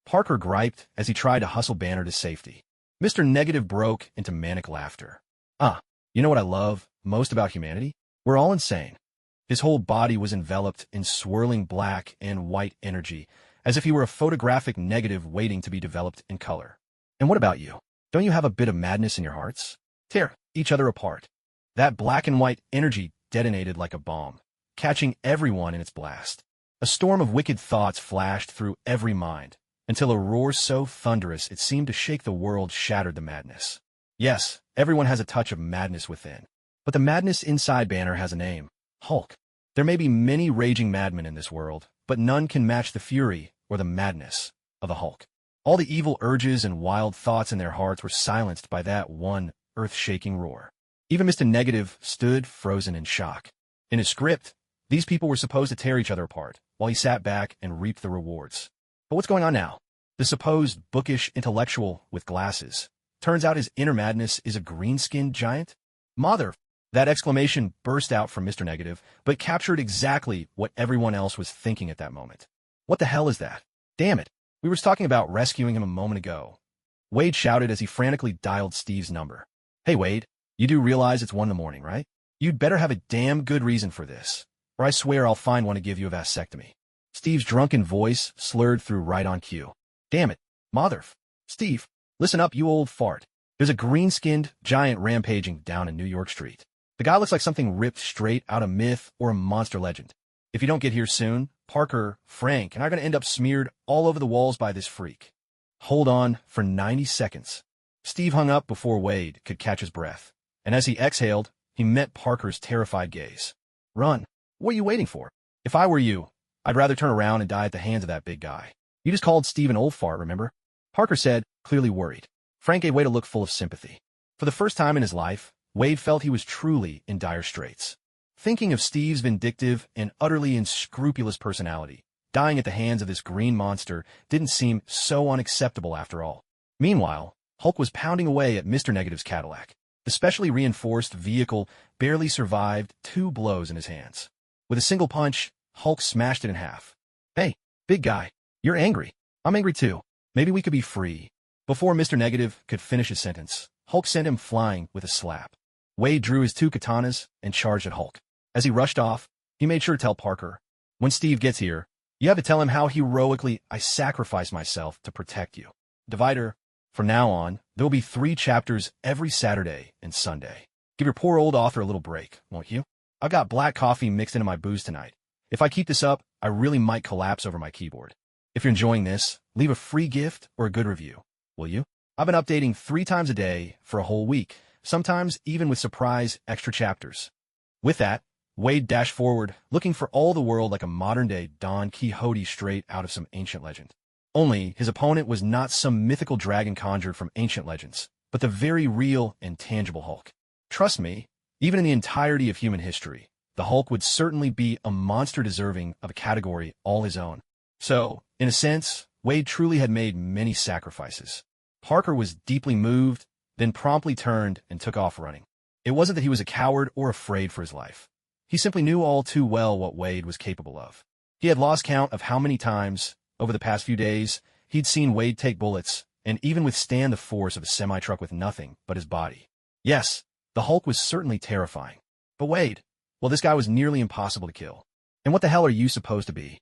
Parker griped as he tried to hustle Banner to safety. Mr. Negative broke into manic laughter. You know what I love most about humanity? We're all insane. His whole body was enveloped in swirling black and white energy, as if he were a photographic negative waiting to be developed in color. And what about you? Don't you have a bit of madness in your hearts? Tear each other apart. That black and white energy detonated like a bomb, catching everyone in its blast. A storm of wicked thoughts flashed through every mind, until a roar so thunderous it seemed to shake the world shattered the madness. Yes, everyone has a touch of madness within. But the madness inside Banner has a name. Hulk. There may be many raging madmen in this world, but none can match the fury or the madness of the Hulk. All the evil urges and wild thoughts in their hearts were silenced by that one earth-shaking roar. Even Mr. Negative stood frozen in shock. In his script, these people were supposed to tear each other apart, while he sat back and reaped the rewards. But what's going on now? The supposed bookish intellectual with glasses. Turns out his inner madness is a green-skinned giant? Mother! That exclamation burst out from Mr. Negative, but captured exactly what everyone else was thinking at that moment. What the hell is that? Damn it! We were talking about rescuing him a moment ago. Wade shouted as he frantically dialed Steve's number. Hey Wade, you do realize it's 1 in the morning, right? You'd better have a damn good reason for this, or I swear I'll find one to give you a vasectomy. Steve's drunken voice slurred through right on cue. Damn it, Steve, listen up, you old fart. There's a green-skinned giant rampaging down in New York Street. The guy looks like something ripped straight out of myth or a monster legend. If you don't get here soon, Parker, Frank, and I'm going to end up smeared all over the walls by this freak. Hold on for 90 seconds. Steve hung up before Wade could catch his breath, and as he exhaled, he met Parker's terrified gaze. Run. What are you waiting for? If I were you, I'd rather turn around and die at the hands of that big guy. You just called Steve an old fart, remember? Parker said, clearly worried. Frank gave Wade a look full of sympathy. For the first time in his life, Wade felt he was truly in dire straits. Thinking of Steve's vindictive and utterly unscrupulous personality, dying at the hands of this green monster didn't seem so unacceptable after all. Meanwhile, Hulk was pounding away at Mr. Negative's Cadillac. The specially reinforced vehicle barely survived 2 blows in his hands. With a single punch, Hulk smashed it in half. Hey, big guy, you're angry. I'm angry too. Maybe we could be free. Before Mr. Negative could finish his sentence, Hulk sent him flying with a slap. Wade drew his 2 katanas and charged at Hulk. As he rushed off, he made sure to tell Parker, when Steve gets here, you have to tell him how heroically I sacrificed myself to protect you. Divider, from now on, there will be 3 chapters every Saturday and Sunday. Give your poor old author a little break, won't you? I've got black coffee mixed into my booze tonight. If I keep this up, I really might collapse over my keyboard. If you're enjoying this, leave a free gift or a good review, will you? I've been updating 3 times a day for a whole week, sometimes even with surprise extra chapters. With that, Wade dashed forward, looking for all the world like a modern-day Don Quixote straight out of some ancient legend. Only his opponent was not some mythical dragon conjured from ancient legends, but the very real and tangible Hulk. Trust me, even in the entirety of human history, the Hulk would certainly be a monster deserving of a category all his own. So, in a sense, Wade truly had made many sacrifices. Parker was deeply moved, then promptly turned and took off running. It wasn't that he was a coward or afraid for his life. He simply knew all too well what Wade was capable of. He had lost count of how many times, over the past few days, he'd seen Wade take bullets and even withstand the force of a semi-truck with nothing but his body. Yes, the Hulk was certainly terrifying. But Wade, well, this guy was nearly impossible to kill. And what the hell are you supposed to be?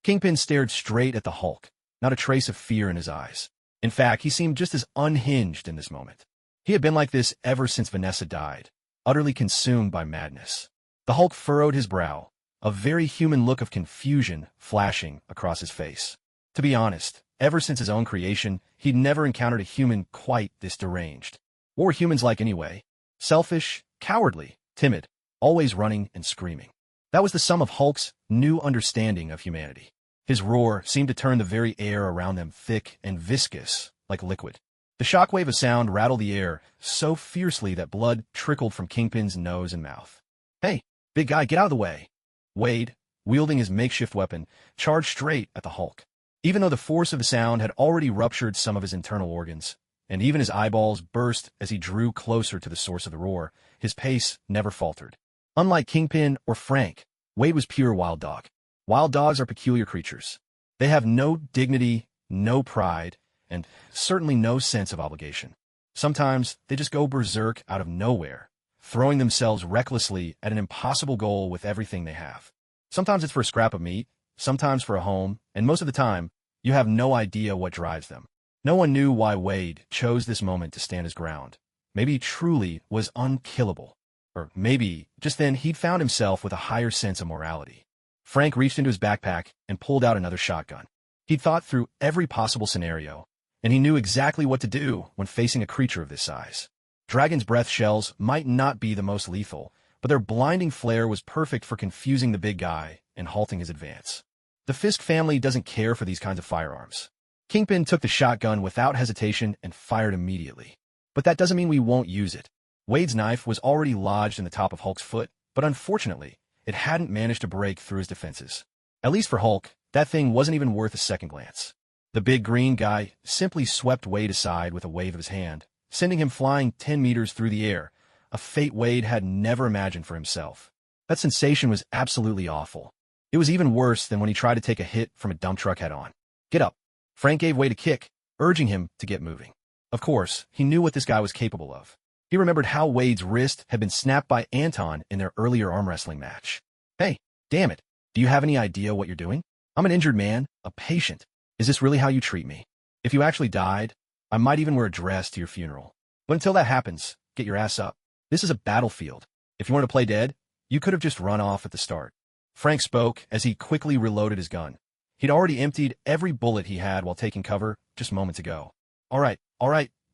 Kingpin stared straight at the Hulk, not a trace of fear in his eyes. In fact, he seemed just as unhinged in this moment. He had been like this ever since Vanessa died, utterly consumed by madness. The Hulk furrowed his brow, a very human look of confusion flashing across his face. To be honest, ever since his own creation, he'd never encountered a human quite this deranged. What were humans like anyway? Selfish, cowardly, timid, always running and screaming. That was the sum of Hulk's new understanding of humanity. His roar seemed to turn the very air around them thick and viscous, like liquid. The shockwave of sound rattled the air so fiercely that blood trickled from Kingpin's nose and mouth. "Hey, big guy, get out of the way." Wade, wielding his makeshift weapon, charged straight at the Hulk. Even though the force of the sound had already ruptured some of his internal organs, and even his eyeballs burst as he drew closer to the source of the roar, his pace never faltered. Unlike Kingpin or Frank, Wade was pure wild dog. Wild dogs are peculiar creatures. They have no dignity, no pride, and certainly no sense of obligation. Sometimes they just go berserk out of nowhere, throwing themselves recklessly at an impossible goal with everything they have. Sometimes it's for a scrap of meat, sometimes for a home, and most of the time, you have no idea what drives them. No one knew why Wade chose this moment to stand his ground. Maybe he truly was unkillable. Or maybe, just then, he'd found himself with a higher sense of morality. Frank reached into his backpack and pulled out another shotgun. He'd thought through every possible scenario, and he knew exactly what to do when facing a creature of this size. Dragon's breath shells might not be the most lethal, but their blinding flare was perfect for confusing the big guy and halting his advance. The Fisk family doesn't care for these kinds of firearms. Kingpin took the shotgun without hesitation and fired immediately. But that doesn't mean we won't use it. Wade's knife was already lodged in the top of Hulk's foot, but unfortunately, it hadn't managed to break through his defenses. At least for Hulk, that thing wasn't even worth a second glance. The big green guy simply swept Wade aside with a wave of his hand, sending him flying 10 meters through the air, a fate Wade had never imagined for himself. That sensation was absolutely awful. It was even worse than when he tried to take a hit from a dump truck head-on. "Get up." Frank gave Wade a kick, urging him to get moving. Of course, he knew what this guy was capable of. He remembered how Wade's wrist had been snapped by Anton in their earlier arm wrestling match. "Hey, damn it, do you have any idea what you're doing? I'm an injured man, a patient. Is this really how you treat me? If you actually died, I might even wear a dress to your funeral. But until that happens, get your ass up. This is a battlefield. If you want to play dead, you could have just run off at the start." Frank spoke as he quickly reloaded his gun. He'd already emptied every bullet he had while taking cover just moments ago. All right,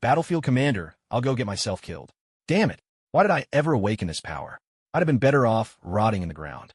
Battlefield Commander, I'll go get myself killed. Damn it, why did I ever awaken this power? I'd have been better off rotting in the ground."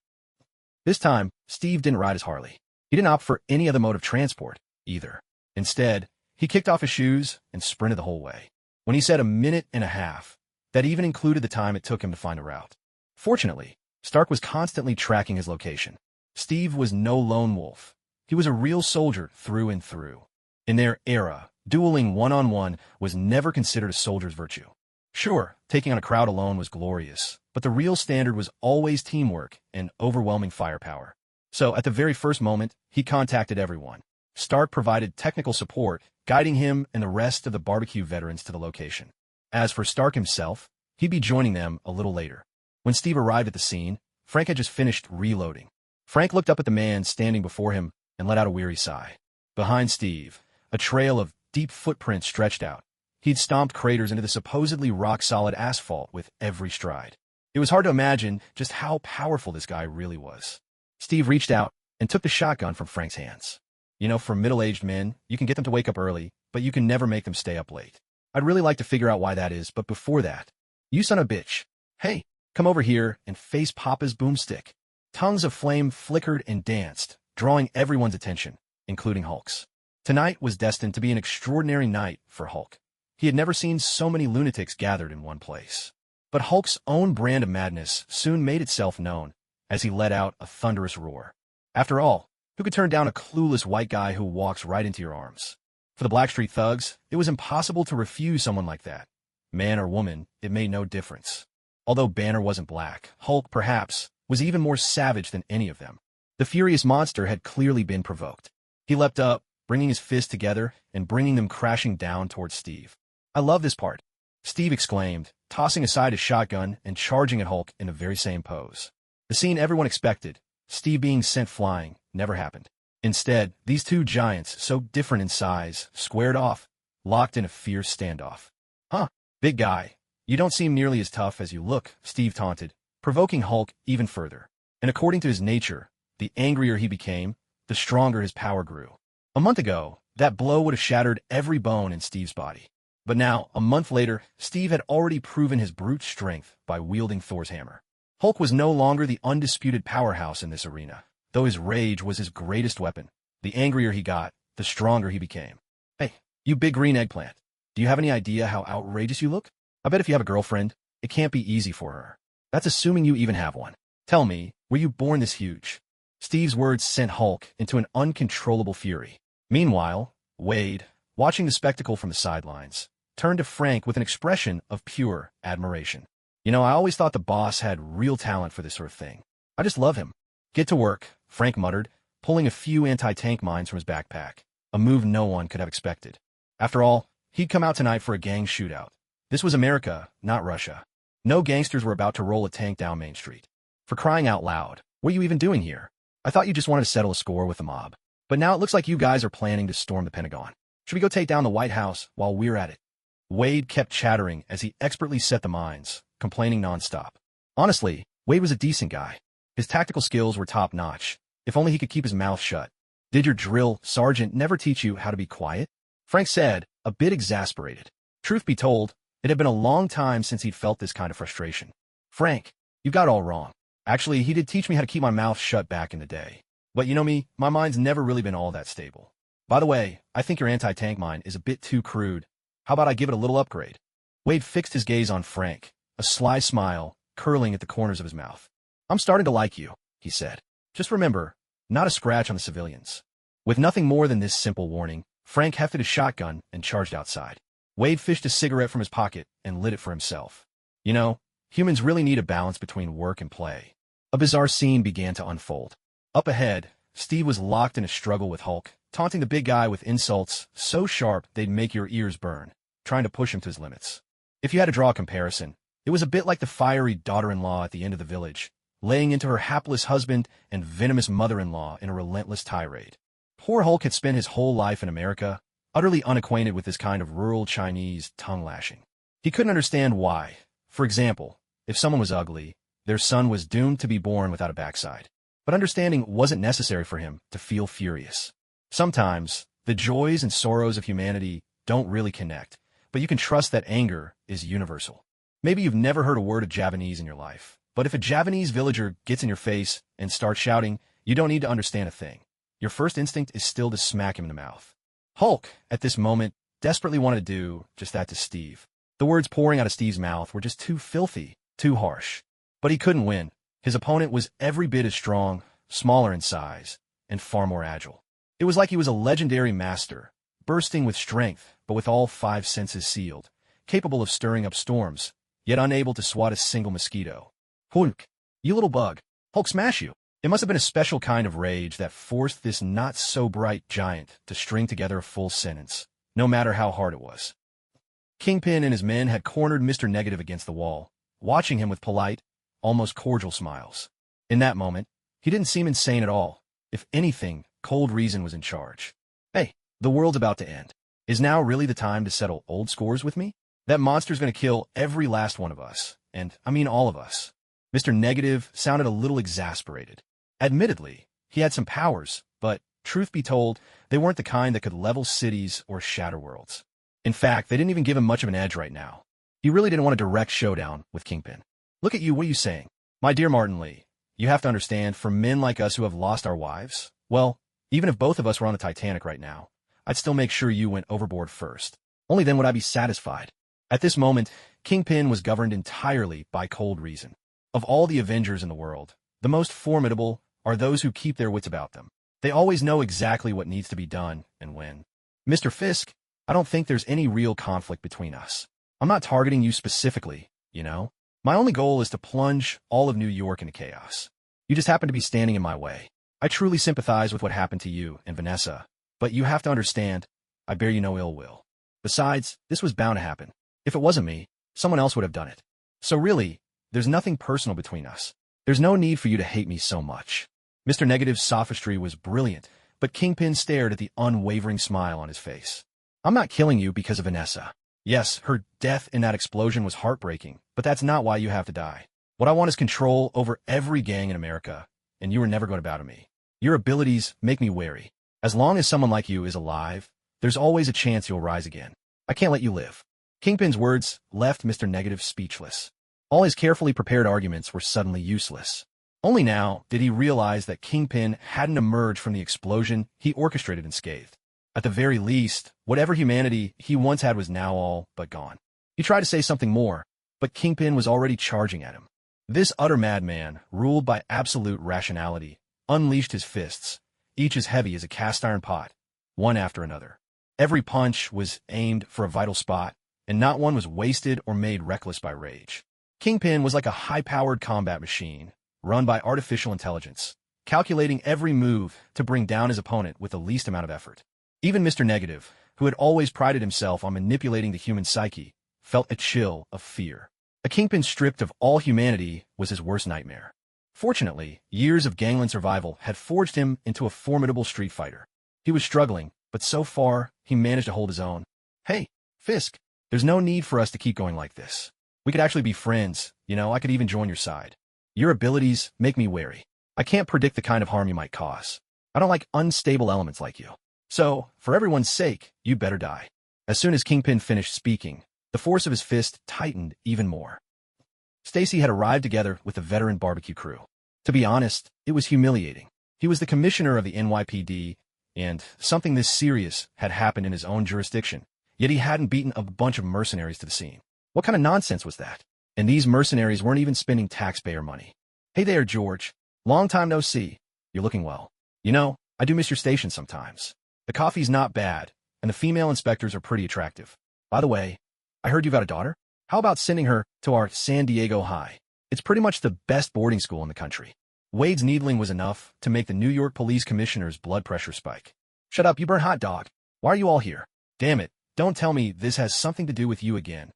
This time, Steve didn't ride his Harley. He didn't opt for any other mode of transport, either. Instead, he kicked off his shoes and sprinted the whole way. When he said a minute and a half, that even included the time it took him to find a route. Fortunately, Stark was constantly tracking his location. Steve was no lone wolf. He was a real soldier through and through. In their era, dueling one-on-one was never considered a soldier's virtue. Sure, taking on a crowd alone was glorious, but the real standard was always teamwork and overwhelming firepower. So at the very first moment, he contacted everyone. Stark provided technical support, guiding him and the rest of the barbecue veterans to the location. As for Stark himself, he'd be joining them a little later. When Steve arrived at the scene, Frank had just finished reloading. Frank looked up at the man standing before him and let out a weary sigh. Behind Steve, a trail of deep footprints stretched out. He'd stomped craters into the supposedly rock-solid asphalt with every stride. It was hard to imagine just how powerful this guy really was. Steve reached out and took the shotgun from Frank's hands. You know, for middle-aged men, you can get them to wake up early, but you can never make them stay up late. I'd really like to figure out why that is, but before that, you son of a bitch. Hey, come over here and face Papa's boomstick. Tongues of flame flickered and danced, drawing everyone's attention, including Hulk's. Tonight was destined to be an extraordinary night for Hulk. He had never seen so many lunatics gathered in one place. But Hulk's own brand of madness soon made itself known as he let out a thunderous roar. After all, who could turn down a clueless white guy who walks right into your arms? For the Blackstreet thugs, it was impossible to refuse someone like that. Man or woman, it made no difference. Although Banner wasn't black, Hulk, perhaps, was even more savage than any of them. The furious monster had clearly been provoked. He leapt up, bringing his fists together and bringing them crashing down towards Steve. "I love this part," Steve exclaimed, tossing aside his shotgun and charging at Hulk in the very same pose. The scene everyone expected, Steve being sent flying, never happened. Instead, these two giants, so different in size, squared off, locked in a fierce standoff. "Huh, big guy, you don't seem nearly as tough as you look," Steve taunted, provoking Hulk even further. And according to his nature, the angrier he became, the stronger his power grew. A month ago, that blow would have shattered every bone in Steve's body. But now, a month later, Steve had already proven his brute strength by wielding Thor's hammer. Hulk was no longer the undisputed powerhouse in this arena, though his rage was his greatest weapon. The angrier he got, the stronger he became. "Hey, you big green eggplant, do you have any idea how outrageous you look? I bet if you have a girlfriend, it can't be easy for her. That's assuming you even have one. Tell me, were you born this huge?" Steve's words sent Hulk into an uncontrollable fury. Meanwhile, Wade, watching the spectacle from the sidelines, turned to Frank with an expression of pure admiration. "You know, I always thought the boss had real talent for this sort of thing. I just love him." "Get to work," Frank muttered, pulling a few anti-tank mines from his backpack, a move no one could have expected. After all, he'd come out tonight for a gang shootout. This was America, not Russia. No gangsters were about to roll a tank down Main Street. For crying out loud, what are you even doing here? I thought you just wanted to settle a score with the mob. But now it looks like you guys are planning to storm the Pentagon. Should we go take down the White House while we're at it?" Wade kept chattering as he expertly set the mines, complaining nonstop. Honestly, Wade was a decent guy. His tactical skills were top-notch. If only he could keep his mouth shut. "Did your drill sergeant never teach you how to be quiet?" Frank said, a bit exasperated. Truth be told, it had been a long time since he'd felt this kind of frustration. "Frank, you've got it all wrong. Actually, he did teach me how to keep my mouth shut back in the day. But you know me, my mind's never really been all that stable. By the way, I think your anti-tank mine is a bit too crude. How about I give it a little upgrade?" Wade fixed his gaze on Frank, a sly smile curling at the corners of his mouth. "I'm starting to like you," he said. "Just remember, not a scratch on the civilians." With nothing more than this simple warning, Frank hefted his shotgun and charged outside. Wade fished a cigarette from his pocket and lit it for himself. You know, humans really need a balance between work and play. A bizarre scene began to unfold. Up ahead, Steve was locked in a struggle with Hulk, taunting the big guy with insults so sharp they'd make your ears burn, trying to push him to his limits. If you had to draw a comparison, it was a bit like the fiery daughter-in-law at the end of the village, laying into her hapless husband and venomous mother-in-law in a relentless tirade. Poor Hulk had spent his whole life in America, utterly unacquainted with this kind of rural Chinese tongue-lashing. He couldn't understand why. For example, if someone was ugly, their son was doomed to be born without a backside. But understanding wasn't necessary for him to feel furious. Sometimes, the joys and sorrows of humanity don't really connect, but you can trust that anger is universal. Maybe you've never heard a word of Javanese in your life, but if a Javanese villager gets in your face and starts shouting, you don't need to understand a thing. Your first instinct is still to smack him in the mouth. Hulk, at this moment, desperately wanted to do just that to Steve. The words pouring out of Steve's mouth were just too filthy, too harsh. But he couldn't win. His opponent was every bit as strong, smaller in size, and far more agile. It was like he was a legendary master, bursting with strength, but with all 5 senses sealed, capable of stirring up storms, yet unable to swat a single mosquito. "Hulk, you little bug. Hulk smash you." It must have been a special kind of rage that forced this not-so-bright giant to string together a full sentence, no matter how hard it was. Kingpin and his men had cornered Mr. Negative against the wall, watching him with polite, almost cordial smiles. In that moment, he didn't seem insane at all. If anything, cold reason was in charge. "Hey, the world's about to end. Is now really the time to settle old scores with me? That monster's going to kill every last one of us, and I mean all of us." Mr. Negative sounded a little exasperated. Admittedly, he had some powers, but, truth be told, they weren't the kind that could level cities or shatter worlds. In fact, they didn't even give him much of an edge right now. He really didn't want a direct showdown with Kingpin. "Look at you, what are you saying?" "My dear Martin Lee, you have to understand, for men like us who have lost our wives, well, even if both of us were on the Titanic right now, I'd still make sure you went overboard first. Only then would I be satisfied. At this moment, Kingpin was governed entirely by cold reason. Of all the Avengers in the world, the most formidable are those who keep their wits about them. They always know exactly what needs to be done and when. Mr. Fisk, I don't think there's any real conflict between us. I'm not targeting you specifically, you know? My only goal is to plunge all of New York into chaos. You just happen to be standing in my way. I truly sympathize with what happened to you and Vanessa, but you have to understand, I bear you no ill will. Besides, this was bound to happen. If it wasn't me, someone else would have done it. So really, there's nothing personal between us. There's no need for you to hate me so much. Mr. Negative's sophistry was brilliant, but Kingpin stared at the unwavering smile on his face. I'm not killing you because of Vanessa. Yes, her death in that explosion was heartbreaking, but that's not why you have to die. What I want is control over every gang in America, and you are never going to bow to me. Your abilities make me wary. As long as someone like you is alive, there's always a chance you'll rise again. I can't let you live. Kingpin's words left Mr. Negative speechless. All his carefully prepared arguments were suddenly useless. Only now did he realize that Kingpin hadn't emerged from the explosion he orchestrated unscathed. At the very least, whatever humanity he once had was now all but gone. He tried to say something more, but Kingpin was already charging at him. This utter madman, ruled by absolute rationality, unleashed his fists, each as heavy as a cast-iron pot, one after another. Every punch was aimed for a vital spot, and not one was wasted or made reckless by rage. Kingpin was like a high-powered combat machine, run by artificial intelligence, calculating every move to bring down his opponent with the least amount of effort. Even Mr. Negative, who had always prided himself on manipulating the human psyche, felt a chill of fear. A Kingpin stripped of all humanity was his worst nightmare. Fortunately, years of gangland survival had forged him into a formidable street fighter. He was struggling, but so far, he managed to hold his own. Hey, Fisk, there's no need for us to keep going like this. We could actually be friends, you know, I could even join your side. Your abilities make me wary. I can't predict the kind of harm you might cause. I don't like unstable elements like you. So, for everyone's sake, you'd better die. As soon as Kingpin finished speaking, the force of his fist tightened even more. Stacy had arrived together with the veteran barbecue crew. To be honest, it was humiliating. He was the commissioner of the NYPD, and something this serious had happened in his own jurisdiction, yet he hadn't beaten a bunch of mercenaries to the scene. What kind of nonsense was that? And these mercenaries weren't even spending taxpayer money. Hey there, George. Long time no see. You're looking well. You know, I do miss your station sometimes. The coffee's not bad, and the female inspectors are pretty attractive. By the way, I heard you've got a daughter? How about sending her to our San Diego High? It's pretty much the best boarding school in the country. Wade's needling was enough to make the New York police commissioner's blood pressure spike. Shut up, you burnt hot dog. Why are you all here? Damn it, don't tell me this has something to do with you again.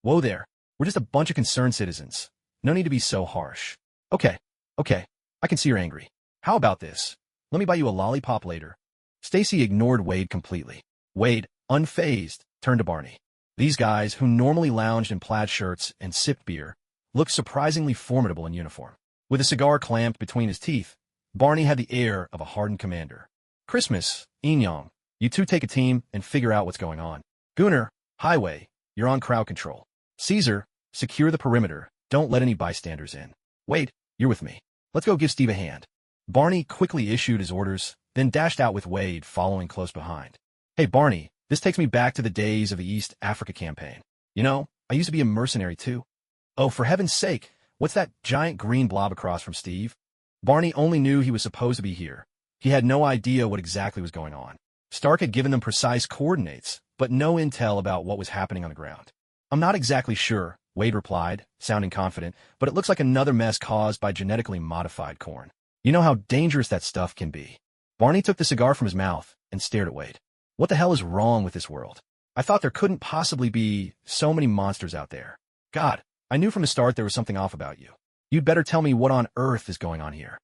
Whoa there, we're just a bunch of concerned citizens. No need to be so harsh. Okay, I can see you're angry. How about this? Let me buy you a lollipop later. Stacy ignored Wade completely. Wade, unfazed, turned to Barney. These guys, who normally lounged in plaid shirts and sipped beer, looked surprisingly formidable in uniform. With a cigar clamped between his teeth, Barney had the air of a hardened commander. Christmas, Enyong, you two take a team and figure out what's going on. Gunnar, Highway, you're on crowd control. Caesar, secure the perimeter, don't let any bystanders in. Wade, you're with me. Let's go give Steve a hand. Barney quickly issued his orders, then dashed out with Wade following close behind. Hey, Barney, this takes me back to the days of the East Africa campaign. You know, I used to be a mercenary too. Oh, for heaven's sake, what's that giant green blob across from Steve? Barney only knew he was supposed to be here. He had no idea what exactly was going on. Stark had given them precise coordinates, but no intel about what was happening on the ground. I'm not exactly sure, Wade replied, sounding confident, but it looks like another mess caused by genetically modified corn. You know how dangerous that stuff can be. Barney took the cigar from his mouth and stared at Wade. What the hell is wrong with this world? I thought there couldn't possibly be so many monsters out there. God, I knew from the start there was something off about you. You'd better tell me what on earth is going on here.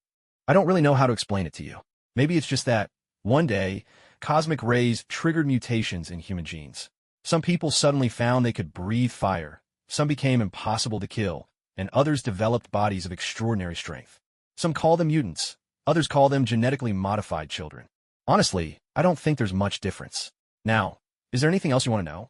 I don't really know how to explain it to you. Maybe it's just that, one day, cosmic rays triggered mutations in human genes. Some people suddenly found they could breathe fire, some became impossible to kill, and others developed bodies of extraordinary strength. Some call them mutants, others call them genetically modified children. Honestly, I don't think there's much difference. Now, is there anything else you want to know?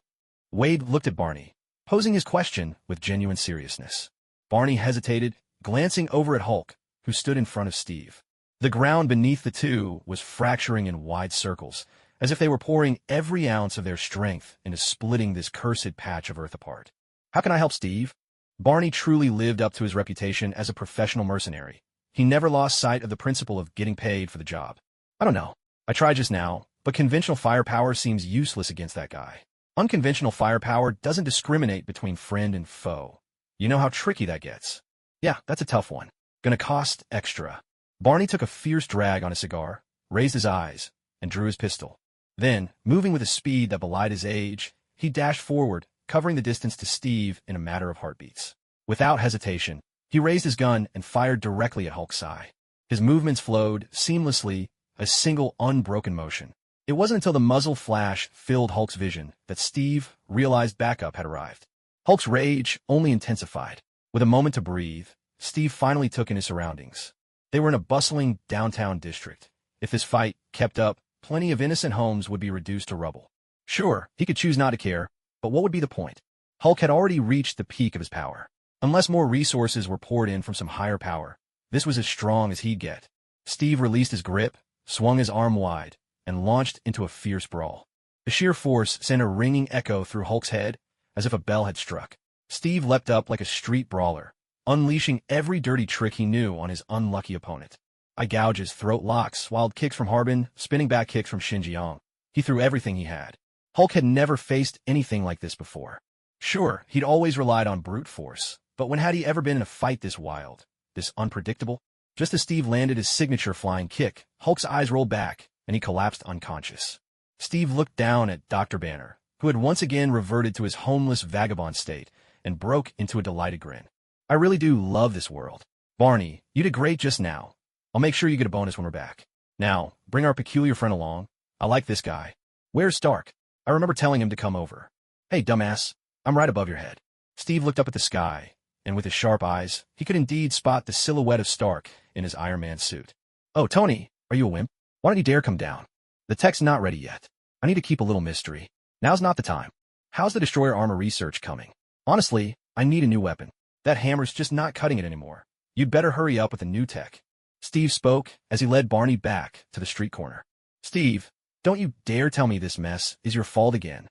Wade looked at Barney, posing his question with genuine seriousness. Barney hesitated, glancing over at Hulk, who stood in front of Steve. The ground beneath the two was fracturing in wide circles, as if they were pouring every ounce of their strength into splitting this cursed patch of earth apart. How can I help Steve? Barney truly lived up to his reputation as a professional mercenary. He never lost sight of the principle of getting paid for the job. I don't know. I tried just now, but conventional firepower seems useless against that guy. Unconventional firepower doesn't discriminate between friend and foe. You know how tricky that gets. Yeah, that's a tough one. Gonna cost extra. Barney took a fierce drag on his cigar, raised his eyes, and drew his pistol. Then, moving with a speed that belied his age, he dashed forward, covering the distance to Steve in a matter of heartbeats. Without hesitation, he raised his gun and fired directly at Hulk's eye. His movements flowed seamlessly, a single unbroken motion. It wasn't until the muzzle flash filled Hulk's vision that Steve realized backup had arrived. Hulk's rage only intensified. With a moment to breathe, Steve finally took in his surroundings. They were in a bustling downtown district. If this fight kept up, plenty of innocent homes would be reduced to rubble. Sure, he could choose not to care, but what would be the point? Hulk had already reached the peak of his power. Unless more resources were poured in from some higher power, this was as strong as he'd get. Steve released his grip, swung his arm wide, and launched into a fierce brawl. The sheer force sent a ringing echo through Hulk's head, as if a bell had struck. Steve leapt up like a street brawler, unleashing every dirty trick he knew on his unlucky opponent. Eye gouges, throat locks, wild kicks from Harbin, spinning back kicks from Xinjiang. He threw everything he had. Hulk had never faced anything like this before. Sure, he'd always relied on brute force, but when had he ever been in a fight this wild, this unpredictable? Just as Steve landed his signature flying kick, Hulk's eyes rolled back, and he collapsed unconscious. Steve looked down at Dr. Banner, who had once again reverted to his homeless vagabond state, and broke into a delighted grin. I really do love this world. Barney, you did great just now. I'll make sure you get a bonus when we're back. Now, bring our peculiar friend along. I like this guy. Where's Stark? I remember telling him to come over. Hey, dumbass, I'm right above your head. Steve looked up at the sky, and with his sharp eyes, he could indeed spot the silhouette of Stark in his Iron Man suit. Oh, Tony, are you a wimp? Why don't you dare come down? The tech's not ready yet. I need to keep a little mystery. Now's not the time. How's the destroyer armor research coming? Honestly, I need a new weapon. That hammer's just not cutting it anymore. You'd better hurry up with the new tech. Steve spoke as he led Barney back to the street corner. Steve, don't you dare tell me this mess is your fault again.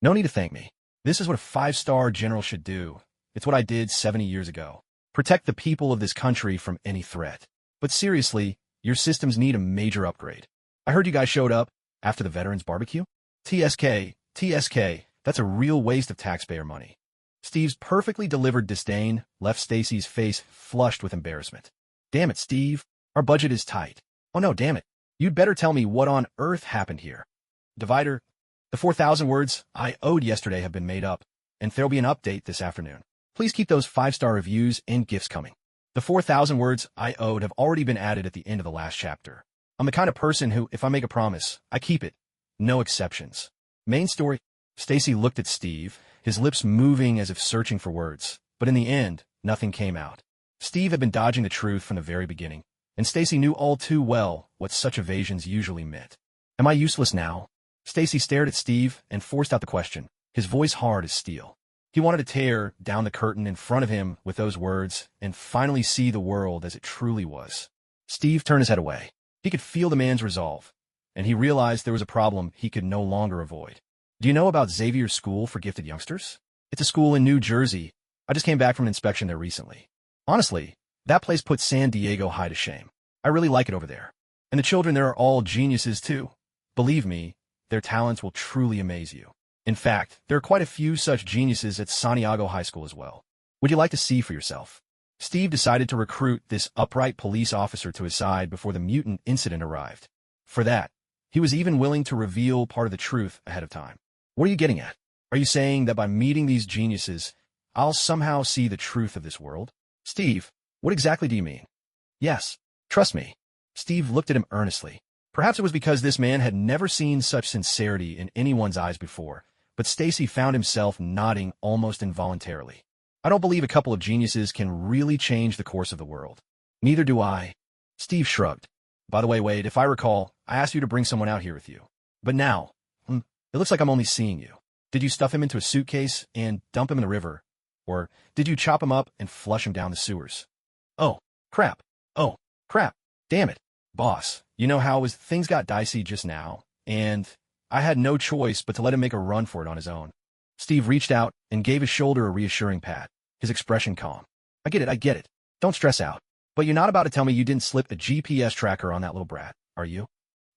No need to thank me. This is what a 5-star general should do. It's what I did 70 years ago. Protect the people of this country from any threat. But seriously, your systems need a major upgrade. I heard you guys showed up after the Veterans Barbecue? TSK, that's a real waste of taxpayer money. Steve's perfectly delivered disdain left Stacy's face flushed with embarrassment. Damn it, Steve. Our budget is tight. Oh no, damn it. You'd better tell me what on earth happened here. Divider, the 4,000 words I owed yesterday have been made up, and there'll be an update this afternoon. Please keep those 5-star reviews and gifts coming. The 4,000 words I owed have already been added at the end of the last chapter. I'm the kind of person who, if I make a promise, I keep it. No exceptions. Main story. Stacy looked at Steve, his lips moving as if searching for words, but in the end, nothing came out. Steve had been dodging the truth from the very beginning, and Stacy knew all too well what such evasions usually meant. Am I useless now? Stacy stared at Steve and forced out the question, his voice hard as steel. He wanted to tear down the curtain in front of him with those words and finally see the world as it truly was. Steve turned his head away. He could feel the man's resolve, and he realized there was a problem he could no longer avoid. Do you know about Xavier's School for Gifted Youngsters? It's a school in New Jersey. I just came back from an inspection there recently. Honestly, that place puts San Diego high to shame. I really like it over there. And the children there are all geniuses too. Believe me, their talents will truly amaze you. In fact, there are quite a few such geniuses at Santiago High School as well. Would you like to see for yourself? Steve decided to recruit this upright police officer to his side before the mutant incident arrived. For that, he was even willing to reveal part of the truth ahead of time. What are you getting at? Are you saying that by meeting these geniuses, I'll somehow see the truth of this world? Steve, what exactly do you mean? Yes, trust me. Steve looked at him earnestly. Perhaps it was because this man had never seen such sincerity in anyone's eyes before, but Stacy found himself nodding almost involuntarily. I don't believe a couple of geniuses can really change the course of the world. Neither do I. Steve shrugged. By the way, Wade, if I recall, I asked you to bring someone out here with you. But now, it looks like I'm only seeing you. Did you stuff him into a suitcase and dump him in the river? Or did you chop him up and flush him down the sewers? Oh, crap. Oh, crap. Damn it. Boss, you know how things got dicey just now, and I had no choice but to let him make a run for it on his own. Steve reached out and gave his shoulder a reassuring pat, his expression calm. I get it. Don't stress out. But you're not about to tell me you didn't slip a GPS tracker on that little brat, are you?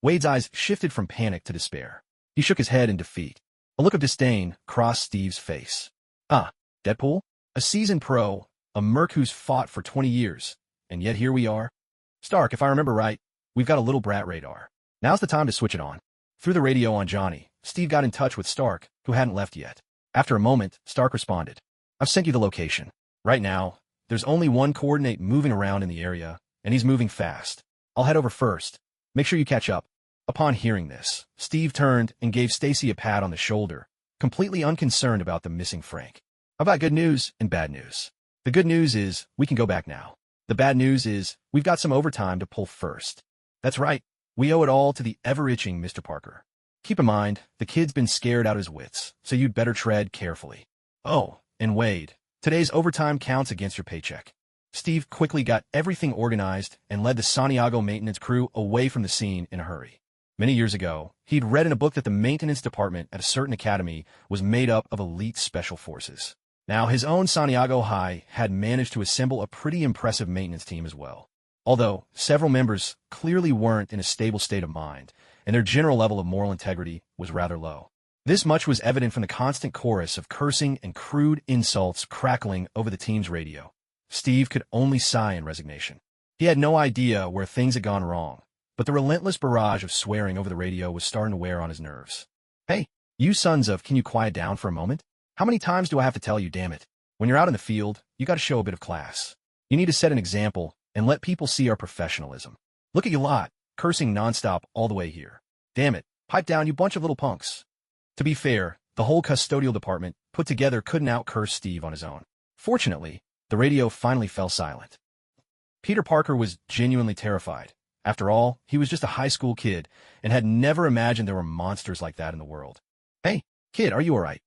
Wade's eyes shifted from panic to despair. He shook his head in defeat. A look of disdain crossed Steve's face. Deadpool? A seasoned pro, a merc who's fought for 20 years, and yet here we are. Stark, if I remember right, we've got a little brat radar. Now's the time to switch it on. Through the radio on Johnny, Steve got in touch with Stark, who hadn't left yet. After a moment, Stark responded. I've sent you the location. Right now, there's only one coordinate moving around in the area, and he's moving fast. I'll head over first. Make sure you catch up. Upon hearing this, Steve turned and gave Stacy a pat on the shoulder, completely unconcerned about the missing Frank. I've got good news and bad news. The good news is we can go back now. The bad news is we've got some overtime to pull first. That's right. We owe it all to the ever-itching Mr. Parker. Keep in mind, the kid's been scared out of his wits, so you'd better tread carefully. Oh, and Wade, today's overtime counts against your paycheck. Steve quickly got everything organized and led the Santiago maintenance crew away from the scene in a hurry. Many years ago, he'd read in a book that the maintenance department at a certain academy was made up of elite special forces. Now, his own Santiago High had managed to assemble a pretty impressive maintenance team as well. Although, several members clearly weren't in a stable state of mind, and their general level of moral integrity was rather low. This much was evident from the constant chorus of cursing and crude insults crackling over the team's radio. Steve could only sigh in resignation. He had no idea where things had gone wrong, but the relentless barrage of swearing over the radio was starting to wear on his nerves. Hey, you sons of, can you quiet down for a moment? How many times do I have to tell you, damn it? When you're out in the field, you got to show a bit of class. You need to set an example and let people see our professionalism. Look at you lot, cursing nonstop all the way here. Damn it, pipe down, you bunch of little punks. To be fair, the whole custodial department put together couldn't out-curse Steve on his own. Fortunately, the radio finally fell silent. Peter Parker was genuinely terrified. After all, he was just a high school kid and had never imagined there were monsters like that in the world. Hey, kid, are you all right?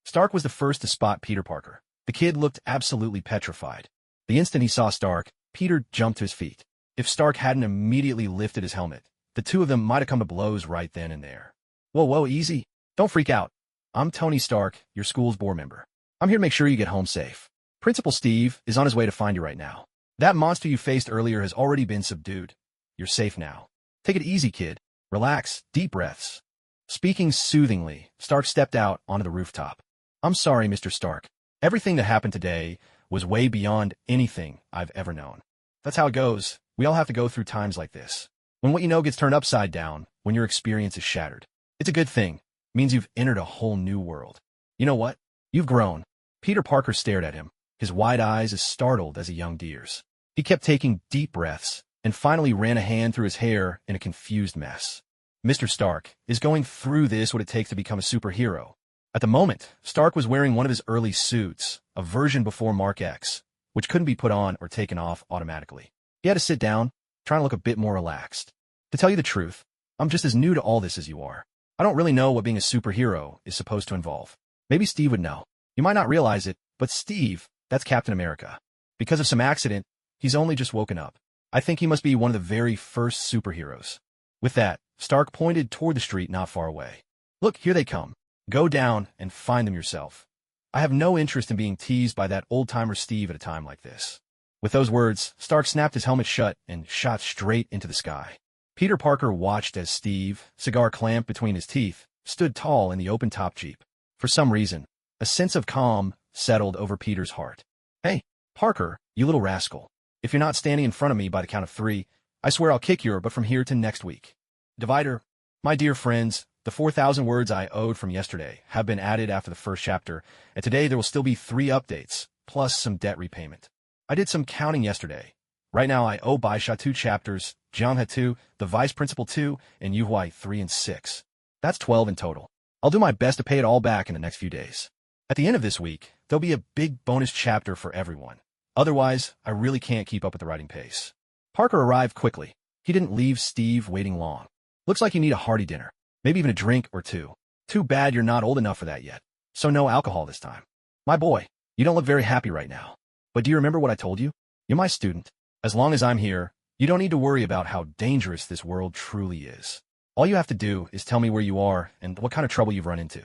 Stark was the first to spot Peter Parker. The kid looked absolutely petrified. The instant he saw Stark, Peter jumped to his feet. If Stark hadn't immediately lifted his helmet, the two of them might have come to blows right then and there. Whoa, easy. Don't freak out. I'm Tony Stark, your school's board member. I'm here to make sure you get home safe. Principal Steve is on his way to find you right now. That monster you faced earlier has already been subdued. You're safe now. Take it easy, kid. Relax, deep breaths. Speaking soothingly, Stark stepped out onto the rooftop. I'm sorry, Mr. Stark. Everything that happened today was way beyond anything I've ever known. That's how it goes. We all have to go through times like this. When what you know gets turned upside down, when your experience is shattered. It's a good thing. It means you've entered a whole new world. You know what? You've grown. Peter Parker stared at him, his wide eyes as startled as a young deer's. He kept taking deep breaths and finally ran a hand through his hair in a confused mess. Mr. Stark is going through this what it takes to become a superhero. At the moment, Stark was wearing one of his early suits, a version before Mark X, which couldn't be put on or taken off automatically. He had to sit down, trying to look a bit more relaxed. To tell you the truth, I'm just as new to all this as you are. I don't really know what being a superhero is supposed to involve. Maybe Steve would know. You might not realize it, but Steve, that's Captain America. Because of some accident, he's only just woken up. I think he must be one of the very first superheroes. With that, Stark pointed toward the street not far away. Look, here they come. Go down and find them yourself. I have no interest in being teased by that old-timer Steve at a time like this. With those words, Stark snapped his helmet shut and shot straight into the sky. Peter Parker watched as Steve, cigar clamped between his teeth, stood tall in the open-top Jeep. For some reason, a sense of calm settled over Peter's heart. Hey, Parker, you little rascal. If you're not standing in front of me by the count of 3, I swear I'll kick your butt from here to next week. Divider, my dear friends, the 4,000 words I owed from yesterday have been added after the first chapter, and today there will still be 3 updates, plus some debt repayment. I did some counting yesterday. Right now I owe Baisha 2 chapters, Jianghe 2, the Vice Principal 2, and Yuhuai 3 and 6. That's 12 in total. I'll do my best to pay it all back in the next few days. At the end of this week, there'll be a big bonus chapter for everyone. Otherwise, I really can't keep up with the writing pace. Parker arrived quickly. He didn't leave Steve waiting long. Looks like you need a hearty dinner. Maybe even a drink or 2. Too bad you're not old enough for that yet. So no alcohol this time. My boy, you don't look very happy right now. But do you remember what I told you? You're my student. As long as I'm here, you don't need to worry about how dangerous this world truly is. All you have to do is tell me where you are and what kind of trouble you've run into.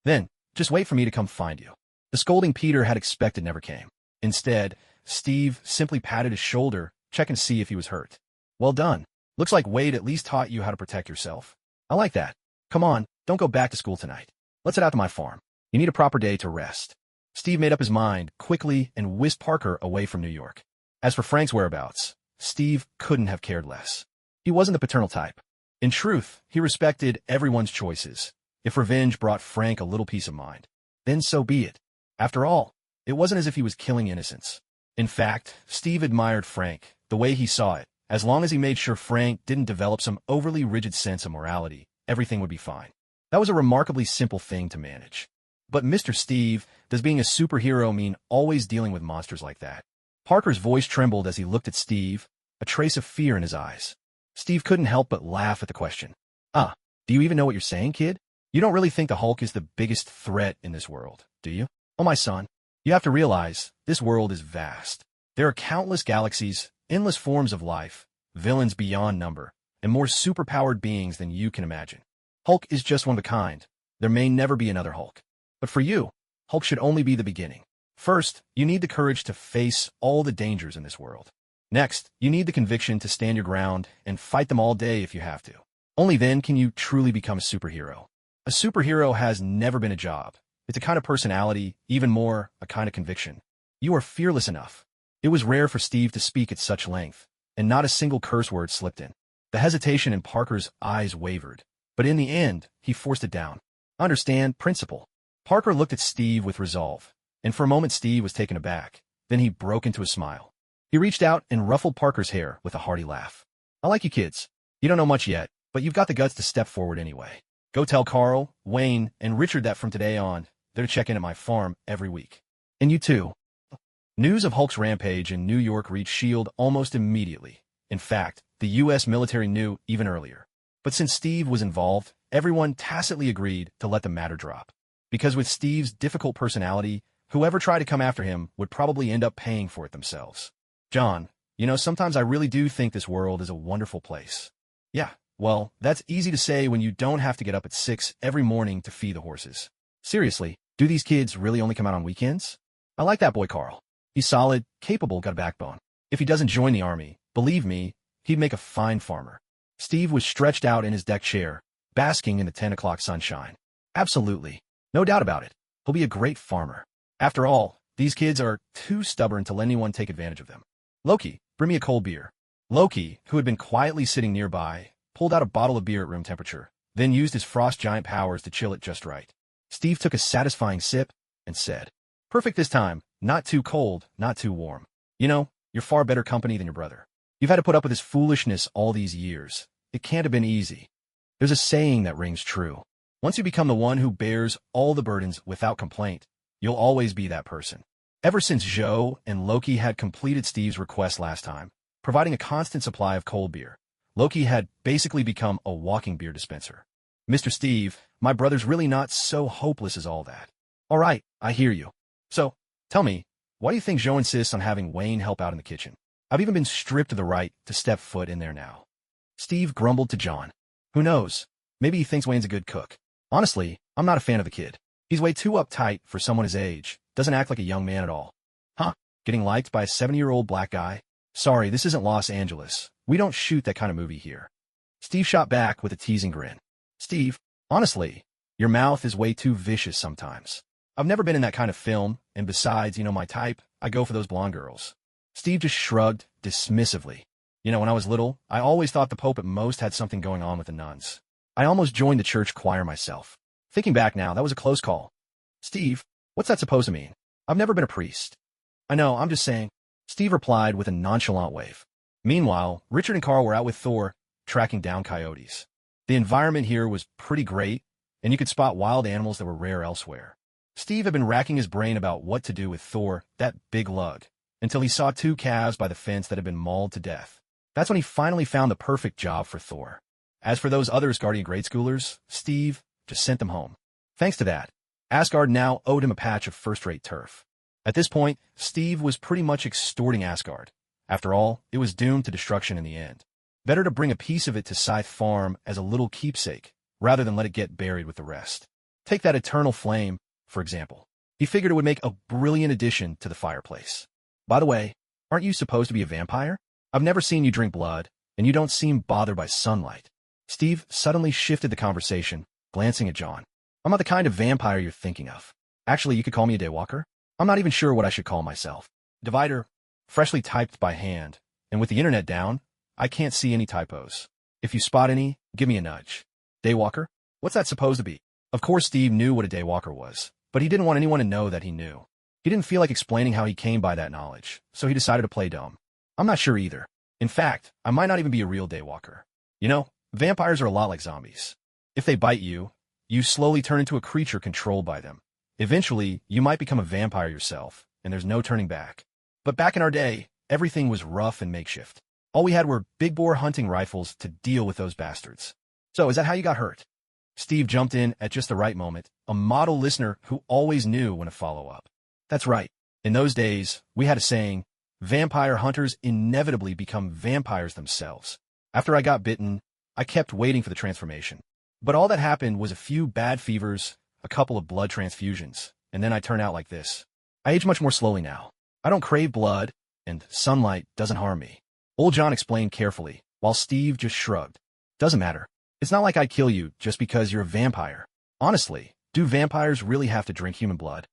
Then, just wait for me to come find you. The scolding Peter had expected never came. Instead, Steve simply patted his shoulder, checking to see if he was hurt. Well done. Looks like Wade at least taught you how to protect yourself. I like that. Come on, don't go back to school tonight. Let's head out to my farm. You need a proper day to rest. Steve made up his mind quickly and whisked Parker away from New York. As for Frank's whereabouts, Steve couldn't have cared less. He wasn't the paternal type. In truth, he respected everyone's choices. If revenge brought Frank a little peace of mind, then so be it. After all, it wasn't as if he was killing innocents. In fact, Steve admired Frank, the way he saw it. As long as he made sure Frank didn't develop some overly rigid sense of morality, everything would be fine. That was a remarkably simple thing to manage. But Mr. Steve, does being a superhero mean always dealing with monsters like that? Parker's voice trembled as he looked at Steve, a trace of fear in his eyes. Steve couldn't help but laugh at the question. Do you even know what you're saying, kid? You don't really think the Hulk is the biggest threat in this world, do you? Oh, my son, you have to realize this world is vast. There are countless galaxies, endless forms of life, villains beyond number, and more superpowered beings than you can imagine. Hulk is just one of a kind. There may never be another Hulk. But for you, Hulk should only be the beginning. First, you need the courage to face all the dangers in this world. Next, you need the conviction to stand your ground and fight them all day if you have to. Only then can you truly become a superhero. A superhero has never been a job. It's a kind of personality, even more, a kind of conviction. You are fearless enough. It was rare for Steve to speak at such length, and not a single curse word slipped in. The hesitation in Parker's eyes wavered, but in the end, he forced it down. Understand, principle. Parker looked at Steve with resolve, and for a moment Steve was taken aback. Then he broke into a smile. He reached out and ruffled Parker's hair with a hearty laugh. I like you kids. You don't know much yet, but you've got the guts to step forward anyway. Go tell Carl, Wayne, and Richard that from today on, they're to check in at my farm every week. And you too. News of Hulk's rampage in New York reached S.H.I.E.L.D. almost immediately. In fact, the U.S. military knew even earlier. But since Steve was involved, everyone tacitly agreed to let the matter drop. Because with Steve's difficult personality, whoever tried to come after him would probably end up paying for it themselves. John, sometimes I really do think this world is a wonderful place. Yeah, well, that's easy to say when you don't have to get up at 6 every morning to feed the horses. Seriously, do these kids really only come out on weekends? I like that boy Carl. He's solid, capable, got a backbone. If he doesn't join the army, believe me, he'd make a fine farmer. Steve was stretched out in his deck chair, basking in the 10 o'clock sunshine. Absolutely. No doubt about it. He'll be a great farmer. After all, these kids are too stubborn to let anyone take advantage of them. Loki, bring me a cold beer. Loki, who had been quietly sitting nearby, pulled out a bottle of beer at room temperature, then used his frost giant powers to chill it just right. Steve took a satisfying sip and said, Perfect this time. Not too cold, not too warm. You're far better company than your brother. You've had to put up with his foolishness all these years. It can't have been easy. There's a saying that rings true. Once you become the one who bears all the burdens without complaint, you'll always be that person. Ever since Joe and Loki had completed Steve's request last time, providing a constant supply of cold beer, Loki had basically become a walking beer dispenser. Mr. Steve, my brother's really not so hopeless as all that. All right, I hear you. So, tell me, why do you think Joe insists on having Wayne help out in the kitchen? I've even been stripped of the right to step foot in there now. Steve grumbled to John. Who knows? Maybe he thinks Wayne's a good cook. Honestly, I'm not a fan of the kid. He's way too uptight for someone his age. Doesn't act like a young man at all. Huh? Getting liked by a 70-year-old black guy? Sorry, this isn't Los Angeles. We don't shoot that kind of movie here. Steve shot back with a teasing grin. Steve, honestly, your mouth is way too vicious sometimes. I've never been in that kind of film, and besides, my type, I go for those blonde girls. Steve just shrugged dismissively. When I was little, I always thought the Pope at most had something going on with the nuns. I almost joined the church choir myself. Thinking back now, that was a close call. Steve, what's that supposed to mean? I've never been a priest. I know, I'm just saying. Steve replied with a nonchalant wave. Meanwhile, Richard and Carl were out with Thor, tracking down coyotes. The environment here was pretty great, and you could spot wild animals that were rare elsewhere. Steve had been racking his brain about what to do with Thor, that big lug, until he saw 2 calves by the fence that had been mauled to death. That's when he finally found the perfect job for Thor. As for those other Asgardian grade schoolers, Steve just sent them home. Thanks to that, Asgard now owed him a patch of first-rate turf. At this point, Steve was pretty much extorting Asgard. After all, it was doomed to destruction in the end. Better to bring a piece of it to Scythe Farm as a little keepsake, rather than let it get buried with the rest. Take that eternal flame, for example. He figured it would make a brilliant addition to the fireplace. By the way, aren't you supposed to be a vampire? I've never seen you drink blood, and you don't seem bothered by sunlight. Steve suddenly shifted the conversation, glancing at John. I'm not the kind of vampire you're thinking of. Actually, you could call me a daywalker. I'm not even sure what I should call myself. Divider, freshly typed by hand, and with the internet down, I can't see any typos. If you spot any, give me a nudge. Daywalker? What's that supposed to be? Of course Steve knew what a daywalker was, but he didn't want anyone to know that he knew. He didn't feel like explaining how he came by that knowledge, so he decided to play dumb. I'm not sure either. In fact, I might not even be a real daywalker. You know, vampires are a lot like zombies. If they bite you, you slowly turn into a creature controlled by them. Eventually, you might become a vampire yourself, and there's no turning back. But back in our day, everything was rough and makeshift. All we had were big-bore hunting rifles to deal with those bastards. So, is that how you got hurt? Steve jumped in at just the right moment, a model listener who always knew when to follow up. That's right. In those days, we had a saying, vampire hunters inevitably become vampires themselves. After I got bitten, I kept waiting for the transformation. But all that happened was a few bad fevers, a couple of blood transfusions, and then I turn out like this. I age much more slowly now. I don't crave blood, and sunlight doesn't harm me. Old John explained carefully, while Steve just shrugged. Doesn't matter. It's not like I'd kill you just because you're a vampire. Honestly, do vampires really have to drink human blood?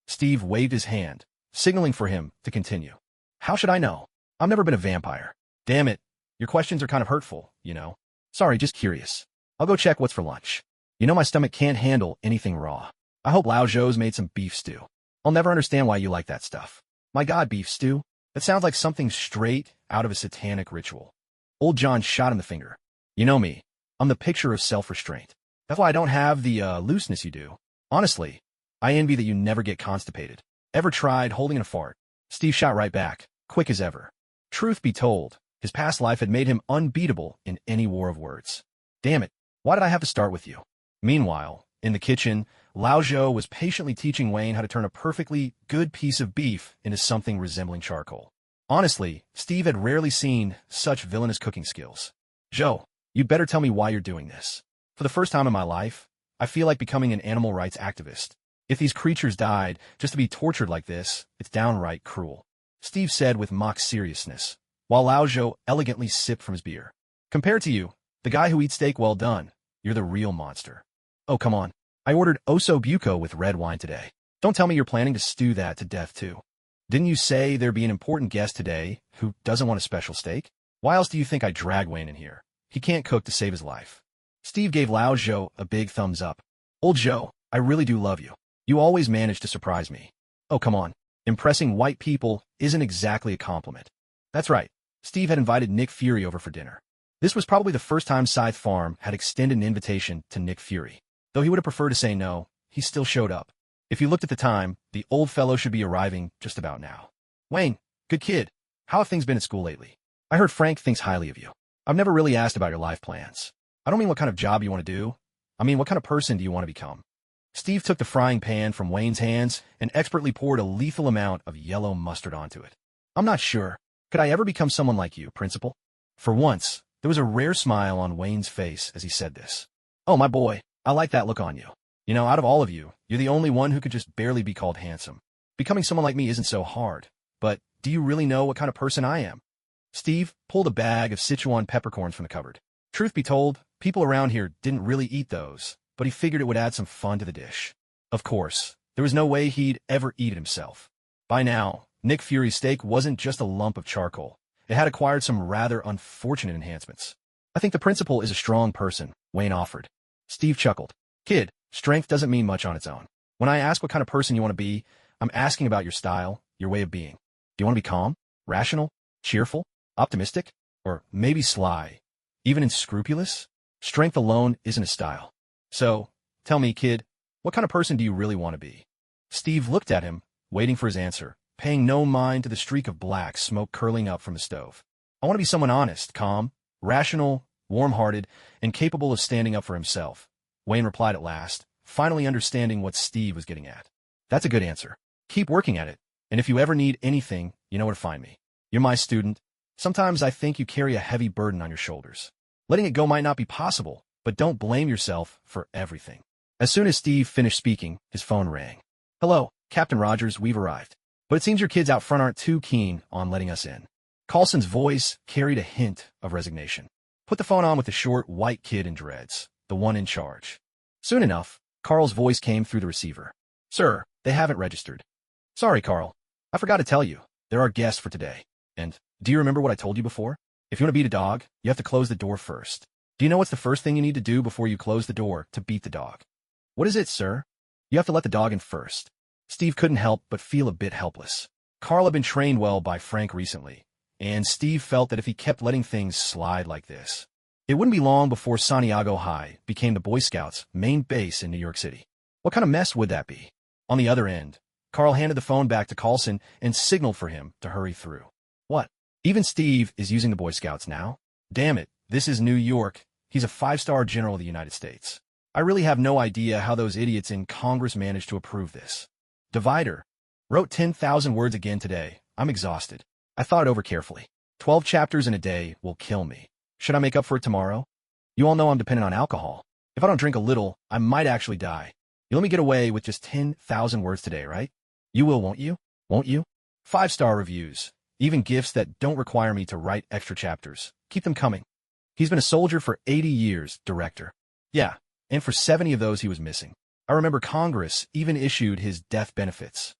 Steve waved his hand, signaling for him to continue. How should I know? I've never been a vampire. Damn it. Your questions are kind of hurtful, you know. Sorry, just curious. I'll go check what's for lunch. You know my stomach can't handle anything raw. I hope Lao Zhou's made some beef stew. I'll never understand why you like that stuff. My God, beef stew? That sounds like something straight out of a satanic ritual. Old John shot him the finger. You know me. I'm the picture of self-restraint. That's why I don't have the looseness you do. Honestly, I envy that you never get constipated. Ever tried holding a fart? Steve shot right back, quick as ever. Truth be told, his past life had made him unbeatable in any war of words. Damn it, why did I have to start with you? Meanwhile, in the kitchen, Lao Zhou was patiently teaching Wayne how to turn a perfectly good piece of beef into something resembling charcoal. Honestly, Steve had rarely seen such villainous cooking skills. Zhou, you'd better tell me why you're doing this. For the first time in my life, I feel like becoming an animal rights activist. If these creatures died just to be tortured like this, it's downright cruel. Steve said with mock seriousness, while Lao Zhou elegantly sipped from his beer. Compared to you, the guy who eats steak well done, you're the real monster. Oh, come on. I ordered osso buco with red wine today. Don't tell me you're planning to stew that to death too. Didn't you say there'd be an important guest today who doesn't want a special steak? Why else do you think I drag Wayne in here? He can't cook to save his life. Steve gave Lao Zhou a big thumbs up. Old Zhou, I really do love you. You always manage to surprise me. Oh, come on. Impressing white people isn't exactly a compliment. That's right. Steve had invited Nick Fury over for dinner. This was probably the first time Scythe Farm had extended an invitation to Nick Fury. Though he would have preferred to say no, he still showed up. If you looked at the time, the old fellow should be arriving just about now. Wayne, good kid. How have things been at school lately? I heard Frank thinks highly of you. I've never really asked about your life plans. I don't mean what kind of job you want to do. I mean, what kind of person do you want to become? Steve took the frying pan from Wayne's hands and expertly poured a lethal amount of yellow mustard onto it. I'm not sure. Could I ever become someone like you, Principal? For once, there was a rare smile on Wayne's face as he said this. Oh, my boy, I like that look on you. You know, out of all of you, you're the only one who could just barely be called handsome. Becoming someone like me isn't so hard. But do you really know what kind of person I am? Steve pulled a bag of Sichuan peppercorns from the cupboard. Truth be told, people around here didn't really eat those, but he figured it would add some fun to the dish. Of course, there was no way he'd ever eat it himself. By now, Nick Fury's steak wasn't just a lump of charcoal. It had acquired some rather unfortunate enhancements. I think the principal is a strong person, Wayne offered. Steve chuckled. Kid, strength doesn't mean much on its own. When I ask what kind of person you want to be, I'm asking about your style, your way of being. Do you want to be calm, rational, cheerful, optimistic, or maybe sly, even unscrupulous? Strength alone isn't a style. So, tell me, kid, what kind of person do you really want to be? Steve looked at him, waiting for his answer, paying no mind to the streak of black smoke curling up from the stove. I want to be someone honest, calm, rational, warm-hearted, and capable of standing up for himself, Wayne replied at last, finally understanding what Steve was getting at. That's a good answer. Keep working at it, and if you ever need anything, you know where to find me. You're my student, Sometimes I think you carry a heavy burden on your shoulders. Letting it go might not be possible, but don't blame yourself for everything. As soon as Steve finished speaking, his phone rang. Hello, Captain Rogers, we've arrived. But it seems your kids out front aren't too keen on letting us in. Carlson's voice carried a hint of resignation. Put the phone on with the short, white kid in dreads, the one in charge. Soon enough, Carl's voice came through the receiver. Sir, they haven't registered. Sorry, Carl. I forgot to tell you. They're our guests for today. And, do you remember what I told you before? If you want to beat a dog, you have to close the door first. Do you know what's the first thing you need to do before you close the door to beat the dog? What is it, sir? You have to let the dog in first. Steve couldn't help but feel a bit helpless. Carl had been trained well by Frank recently, and Steve felt that if he kept letting things slide like this, it wouldn't be long before Santiago High became the Boy Scouts' main base in New York City. What kind of mess would that be? On the other end, Carl handed the phone back to Carlson and signaled for him to hurry through. What? Even Steve is using the Boy Scouts now? Damn it, this is New York. He's a 5-star general of the United States. I really have no idea how those idiots in Congress managed to approve this. Divider. Wrote 10,000 words again today. I'm exhausted. I thought it over carefully. 12 chapters in a day will kill me. Should I make up for it tomorrow? You all know I'm dependent on alcohol. If I don't drink a little, I might actually die. You let me get away with just 10,000 words today, right? You will, won't you? Won't you? 5-star reviews. Even gifts that don't require me to write extra chapters. Keep them coming. He's been a soldier for 80 years, director. Yeah, and for 70 of those he was missing. I remember Congress even issued his death benefits.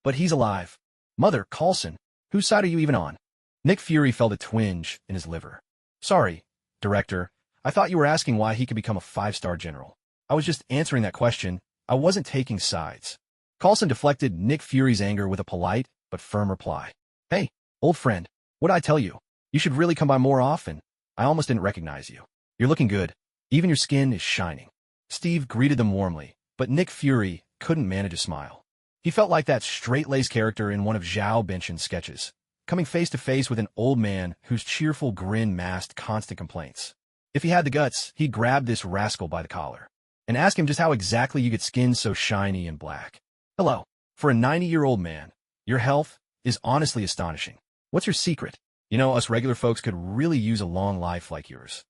But he's alive. Mother, Carlson, whose side are you even on? Nick Fury felt a twinge in his liver. Sorry, director. I thought you were asking why he could become a 5-star general. I was just answering that question. I wasn't taking sides. Carlson deflected Nick Fury's anger with a polite but firm reply. Hey, old friend, what'd I tell you? You should really come by more often. I almost didn't recognize you. You're looking good. Even your skin is shining. Steve greeted them warmly, but Nick Fury couldn't manage a smile. He felt like that straight-laced character in one of Zhao Benchen's sketches, coming face-to-face with an old man whose cheerful grin masked constant complaints. If he had the guts, he'd grab this rascal by the collar and ask him just how exactly you get skin so shiny and black. Hello. For a 90-year-old man, your health is honestly astonishing. What's your secret? You know, us regular folks could really use a long life like yours.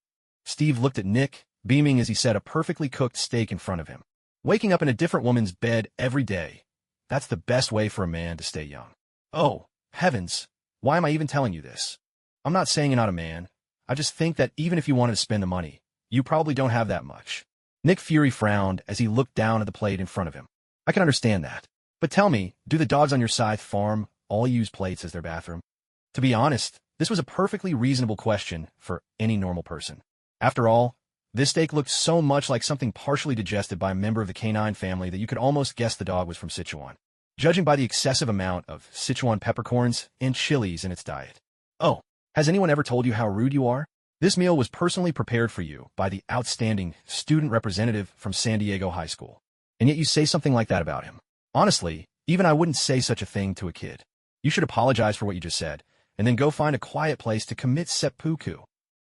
Steve looked at Nick, beaming as he set a perfectly cooked steak in front of him. Waking up in a different woman's bed every day. That's the best way for a man to stay young. Oh, heavens. Why am I even telling you this? I'm not saying you're not a man. I just think that even if you wanted to spend the money, you probably don't have that much. Nick Fury frowned as he looked down at the plate in front of him. I can understand that. But tell me, do the dogs on your scythe farm all use plates as their bathroom? To be honest, this was a perfectly reasonable question for any normal person. After all, this steak looked so much like something partially digested by a member of the canine family that you could almost guess the dog was from Sichuan, judging by the excessive amount of Sichuan peppercorns and chilies in its diet. Oh, has anyone ever told you how rude you are? This meal was personally prepared for you by the outstanding student representative from San Diego High School, and yet you say something like that about him. Honestly, even I wouldn't say such a thing to a kid. You should apologize for what you just said, and then go find a quiet place to commit seppuku.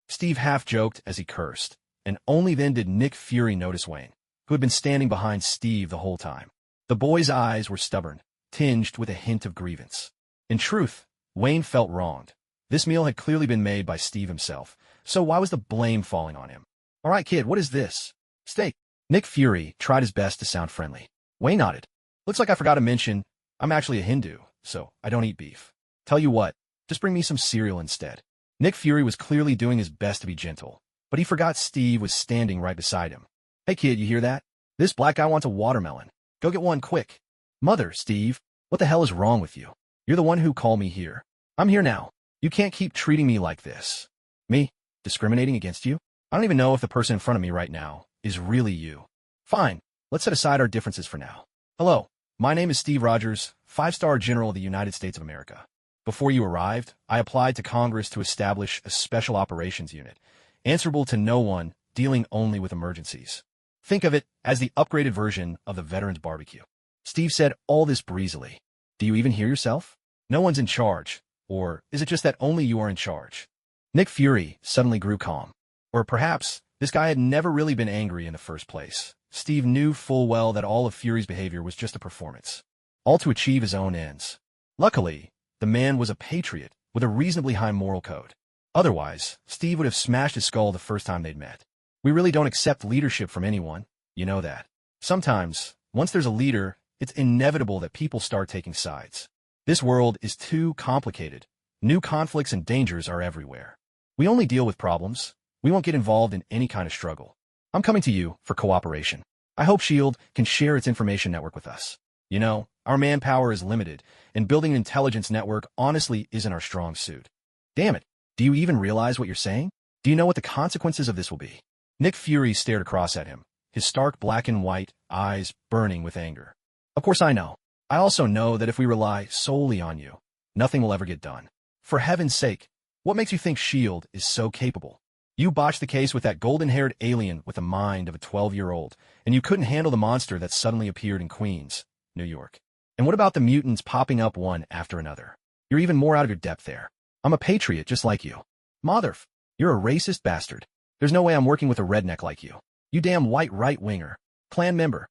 Steve half-joked as he cursed, and only then did Nick Fury notice Wayne, who had been standing behind Steve the whole time. The boy's eyes were stubborn, tinged with a hint of grievance. In truth, Wayne felt wronged. This meal had clearly been made by Steve himself, so why was the blame falling on him? All right, kid, what is this? Steak. Nick Fury tried his best to sound friendly. Wayne nodded. Looks like I forgot to mention, I'm actually a Hindu, so I don't eat beef. Tell you what, just bring me some cereal instead. Nick Fury was clearly doing his best to be gentle, but he forgot Steve was standing right beside him. Hey kid, you hear that? This black guy wants a watermelon. Go get one quick. Mother, Steve, what the hell is wrong with you? You're the one who called me here. I'm here now. You can't keep treating me like this. Me? Discriminating against you? I don't even know if the person in front of me right now is really you. Fine, let's set aside our differences for now. Hello, my name is Steve Rogers, 5-star General of the United States of America. Before you arrived, I applied to Congress to establish a special operations unit, answerable to no one, dealing only with emergencies. Think of it as the upgraded version of the Veterans Barbecue. Steve said all this breezily. Do you even hear yourself? No one's in charge. Or is it just that only you are in charge? Nick Fury suddenly grew calm. Or perhaps this guy had never really been angry in the first place. Steve knew full well that all of Fury's behavior was just a performance, all to achieve his own ends. Luckily, the man was a patriot with a reasonably high moral code. Otherwise, Steve would have smashed his skull the first time they'd met. We really don't accept leadership from anyone, you know that. Sometimes, once there's a leader, it's inevitable that people start taking sides. This world is too complicated. New conflicts and dangers are everywhere. We only deal with problems. We won't get involved in any kind of struggle. I'm coming to you for cooperation. I hope S.H.I.E.L.D. can share its information network with us. You know, our manpower is limited, and building an intelligence network honestly isn't our strong suit. Damn it. Do you even realize what you're saying? Do you know what the consequences of this will be? Nick Fury stared across at him, his stark black and white eyes burning with anger. Of course I know. I also know that if we rely solely on you, nothing will ever get done. For heaven's sake, what makes you think S.H.I.E.L.D. is so capable? You botched the case with that golden-haired alien with the mind of a 12-year-old, and you couldn't handle the monster that suddenly appeared in Queens, New York. And what about the mutants popping up one after another? You're even more out of your depth there. I'm a patriot just like you. Motherf, you're a racist bastard. There's no way I'm working with a redneck like you. You damn white right-winger. Klan member.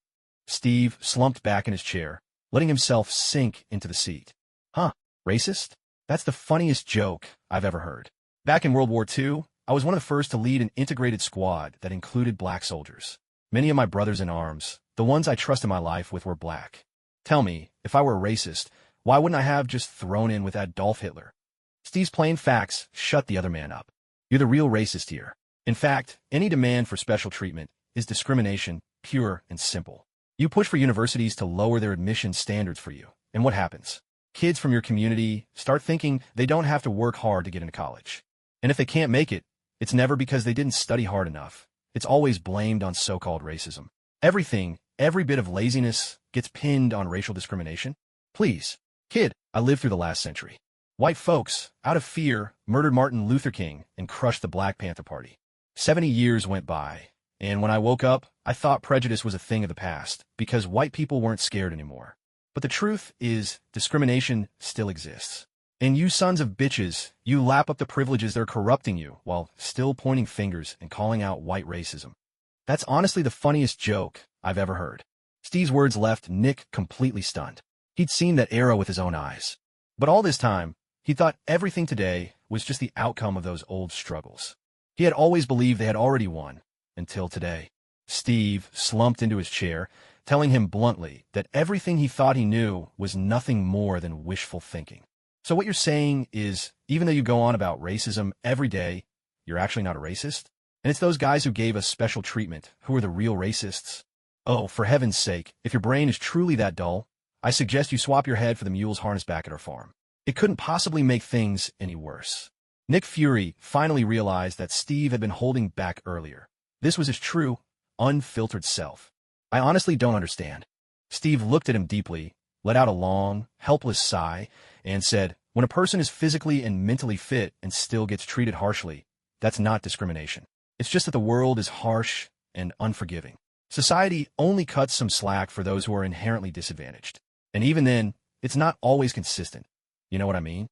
Steve slumped back in his chair, letting himself sink into the seat. Huh, racist? That's the funniest joke I've ever heard. Back in World War II, I was one of the first to lead an integrated squad that included black soldiers. Many of my brothers in arms, the ones I trusted my life with, were black. Tell me, if I were a racist, why wouldn't I have just thrown in with Adolf Hitler? Steve's plain facts shut the other man up. You're the real racist here. In fact, any demand for special treatment is discrimination, pure and simple. You push for universities to lower their admission standards for you, and what happens? Kids from your community start thinking they don't have to work hard to get into college. And if they can't make it, it's never because they didn't study hard enough. It's always blamed on so-called racism. Everything, every bit of laziness, gets pinned on racial discrimination. Please, kid, I lived through the last century. White folks, out of fear, murdered Martin Luther King and crushed the Black Panther Party. 70 years went by, and when I woke up, I thought prejudice was a thing of the past, because white people weren't scared anymore. But the truth is, discrimination still exists. And you sons of bitches, you lap up the privileges that are corrupting you, while still pointing fingers and calling out white racism. That's honestly the funniest joke I've ever heard. Steve's words left Nick completely stunned. He'd seen that arrow with his own eyes. But all this time, he thought everything today was just the outcome of those old struggles. He had always believed they had already won, until today. Steve slumped into his chair, telling him bluntly that everything he thought he knew was nothing more than wishful thinking. So what you're saying is, even though you go on about racism every day, you're actually not a racist? And it's those guys who gave us special treatment who are the real racists? Oh, for heaven's sake, if your brain is truly that dull, I suggest you swap your head for the mule's harness back at our farm. It couldn't possibly make things any worse. Nick Fury finally realized that Steve had been holding back earlier. This was his true, unfiltered self. I honestly don't understand. Steve looked at him deeply, let out a long, helpless sigh, and said, when a person is physically and mentally fit and still gets treated harshly, that's not discrimination. It's just that the world is harsh and unforgiving. Society only cuts some slack for those who are inherently disadvantaged. And even then, it's not always consistent. You know what I mean?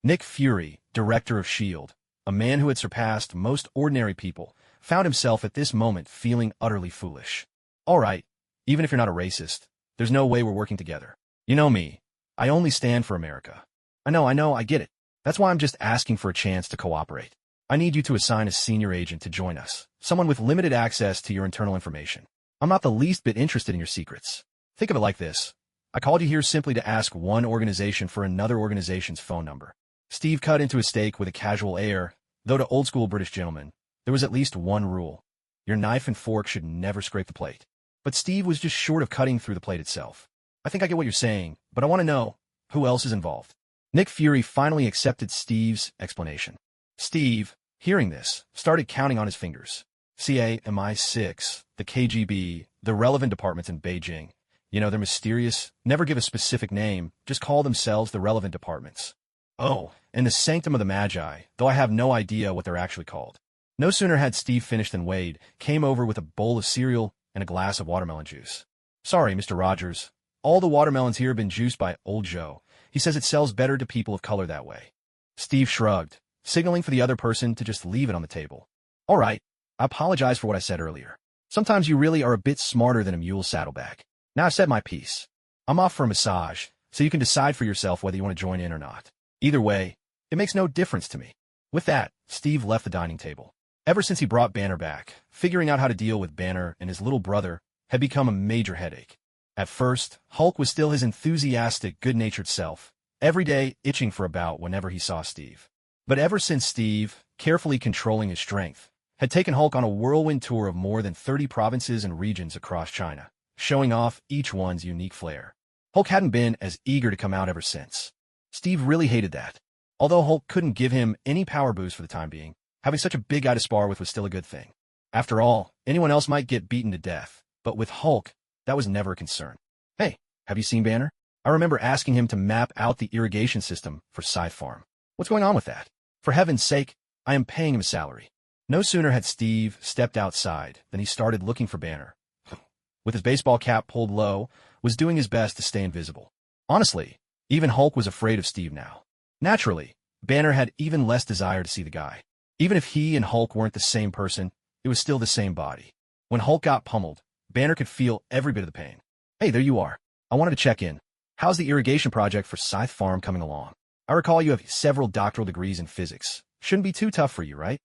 Nick Fury, director of S.H.I.E.L.D., a man who had surpassed most ordinary people, found himself at this moment feeling utterly foolish. All right, even if you're not a racist, there's no way we're working together. You know me. I only stand for America. I know, I get it. That's why I'm just asking for a chance to cooperate. I need you to assign a senior agent to join us, someone with limited access to your internal information. I'm not the least bit interested in your secrets. Think of it like this. I called you here simply to ask one organization for another organization's phone number. Steve cut into his steak with a casual air, though to old-school British gentlemen, there was at least one rule. Your knife and fork should never scrape the plate. But Steve was just short of cutting through the plate itself. I think I get what you're saying, but I want to know, who else is involved? Nick Fury finally accepted Steve's explanation. Steve, hearing this, started counting on his fingers. CIA, MI6, the KGB, the relevant departments in Beijing. You know, they're mysterious, never give a specific name, just call themselves the relevant departments. Oh, and the Sanctum of the Magi, though I have no idea what they're actually called. No sooner had Steve finished than Wade came over with a bowl of cereal and a glass of watermelon juice. Sorry, Mr. Rogers. All the watermelons here have been juiced by Old Joe. He says it sells better to people of color that way. Steve shrugged, signaling for the other person to just leave it on the table. All right, I apologize for what I said earlier. Sometimes you really are a bit smarter than a mule saddleback. Now I've said my piece. I'm off for a massage, so you can decide for yourself whether you want to join in or not. Either way, It makes no difference to me. With that, Steve left the dining table. Ever since he brought Banner back, figuring out how to deal with Banner and his little brother had become a major headache. At first, Hulk was still his enthusiastic, good-natured self, every day itching for a bout whenever he saw Steve. But ever since Steve, carefully controlling his strength, had taken Hulk on a whirlwind tour of more than 30 provinces and regions across China, showing off each one's unique flair, Hulk hadn't been as eager to come out ever since. Steve really hated that. Although Hulk couldn't give him any power boost for the time being, having such a big guy to spar with was still a good thing. After all, anyone else might get beaten to death, but with Hulk, that was never a concern. Hey, have you seen Banner? I remember asking him to map out the irrigation system for Scythe Farm. What's going on with that? For heaven's sake, I am paying him a salary. No sooner had Steve stepped outside than he started looking for Banner. With his baseball cap pulled low, was doing his best to stay invisible. Honestly, even Hulk was afraid of Steve now. Naturally, Banner had even less desire to see the guy. Even if he and Hulk weren't the same person, it was still the same body. When Hulk got pummeled, Banner could feel every bit of the pain. Hey, there you are. I wanted to check in. How's the irrigation project for Scythe Farm coming along? I recall you have several doctoral degrees in physics. Shouldn't be too tough for you, right?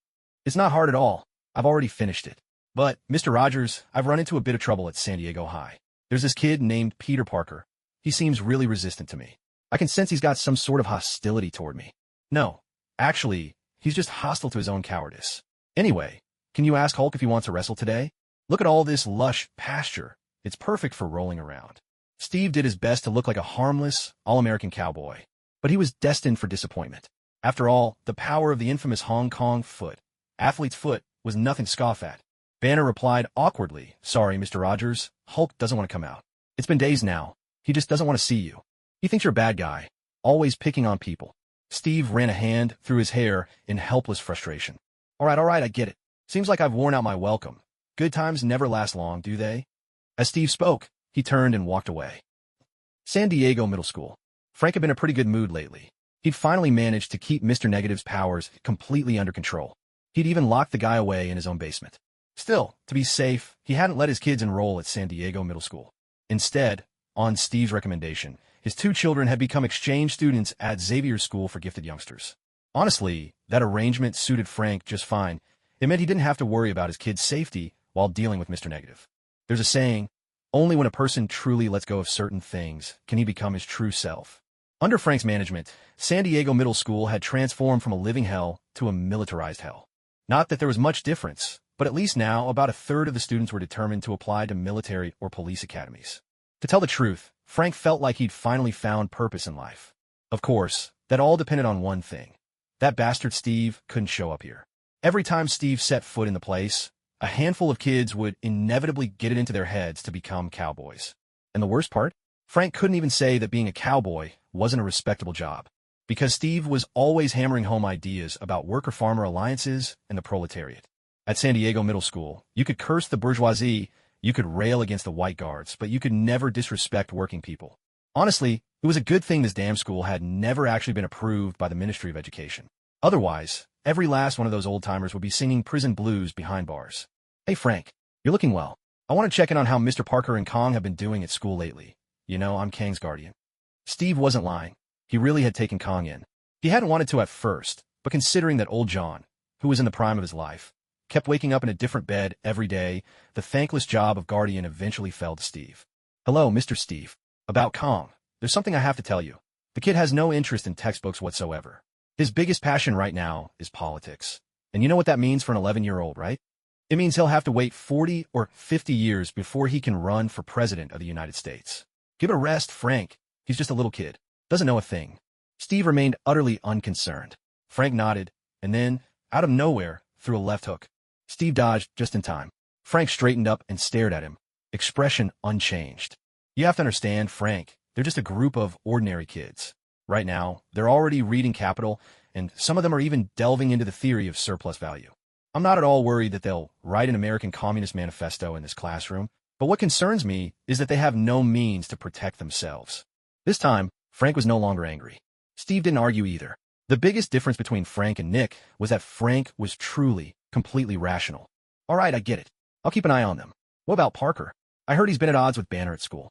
It's not hard at all. I've already finished it. But, Mr. Rogers, I've run into a bit of trouble at San Diego High. There's this kid named Peter Parker. He seems really resistant to me. I can sense he's got some sort of hostility toward me. No, actually, he's just hostile to his own cowardice. Anyway, can you ask Hulk if he wants to wrestle today? Look at all this lush pasture. It's perfect for rolling around. Steve did his best to look like a harmless, all-American cowboy, but he was destined for disappointment. After all, the power of the infamous Hong Kong foot, athlete's foot, was nothing to scoff at. Banner replied awkwardly, "Sorry, Mr. Rogers, Hulk doesn't want to come out. It's been days now. He just doesn't want to see you. He thinks you're a bad guy, always picking on people." Steve ran a hand through his hair in helpless frustration. All right, I get it. Seems like I've worn out my welcome. Good times never last long, do they?" As Steve spoke, he turned and walked away. San Diego Middle School. Frank had been in a pretty good mood lately. He'd finally managed to keep Mr. Negative's powers completely under control. He'd even locked the guy away in his own basement. Still, to be safe, he hadn't let his kids enroll at San Diego Middle School. Instead, on Steve's recommendation, his two children had become exchange students at Xavier's School for Gifted Youngsters. Honestly, that arrangement suited Frank just fine. It meant he didn't have to worry about his kids' safety while dealing with Mr. Negative. There's a saying, only when a person truly lets go of certain things can he become his true self. Under Frank's management, San Diego Middle School had transformed from a living hell to a militarized hell. Not that there was much difference, but at least now about a third of the students were determined to apply to military or police academies. To tell the truth, Frank felt like he'd finally found purpose in life. Of course, that all depended on one thing. That bastard Steve couldn't show up here. Every time Steve set foot in the place, a handful of kids would inevitably get it into their heads to become cowboys. And the worst part? Frank couldn't even say that being a cowboy wasn't a respectable job, because Steve was always hammering home ideas about worker-farmer alliances and the proletariat. At San Diego Middle School, you could curse the bourgeoisie, you could rail against the white guards, but you could never disrespect working people. Honestly, it was a good thing this damn school had never actually been approved by the Ministry of Education. Otherwise, every last one of those old-timers would be singing prison blues behind bars. Hey Frank, you're looking well. I want to check in on how Mr. Parker and Kong have been doing at school lately. You know, I'm Kang's guardian. Steve wasn't lying. He really had taken Kong in. He hadn't wanted to at first, but considering that old John, who was in the prime of his life, kept waking up in a different bed every day, the thankless job of guardian eventually fell to Steve. Hello, Mr. Steve. About Kong, there's something I have to tell you. The kid has no interest in textbooks whatsoever. His biggest passion right now is politics. And you know what that means for an 11-year-old, right? It means he'll have to wait 40 or 50 years before he can run for president of the United States. Give it a rest, Frank. He's just a little kid. Doesn't know a thing. Steve remained utterly unconcerned. Frank nodded, and then, out of nowhere, threw a left hook. Steve dodged just in time. Frank straightened up and stared at him, expression unchanged. You have to understand, Frank, they're just a group of ordinary kids. Right now, they're already reading Capital, and some of them are even delving into the theory of surplus value. I'm not at all worried that they'll write an American Communist Manifesto in this classroom, but what concerns me is that they have no means to protect themselves. This time, Frank was no longer angry. Steve didn't argue either. The biggest difference between Frank and Nick was that Frank was truly, completely rational. All right, I get it. I'll keep an eye on them. What about Parker? I heard he's been at odds with Banner at school.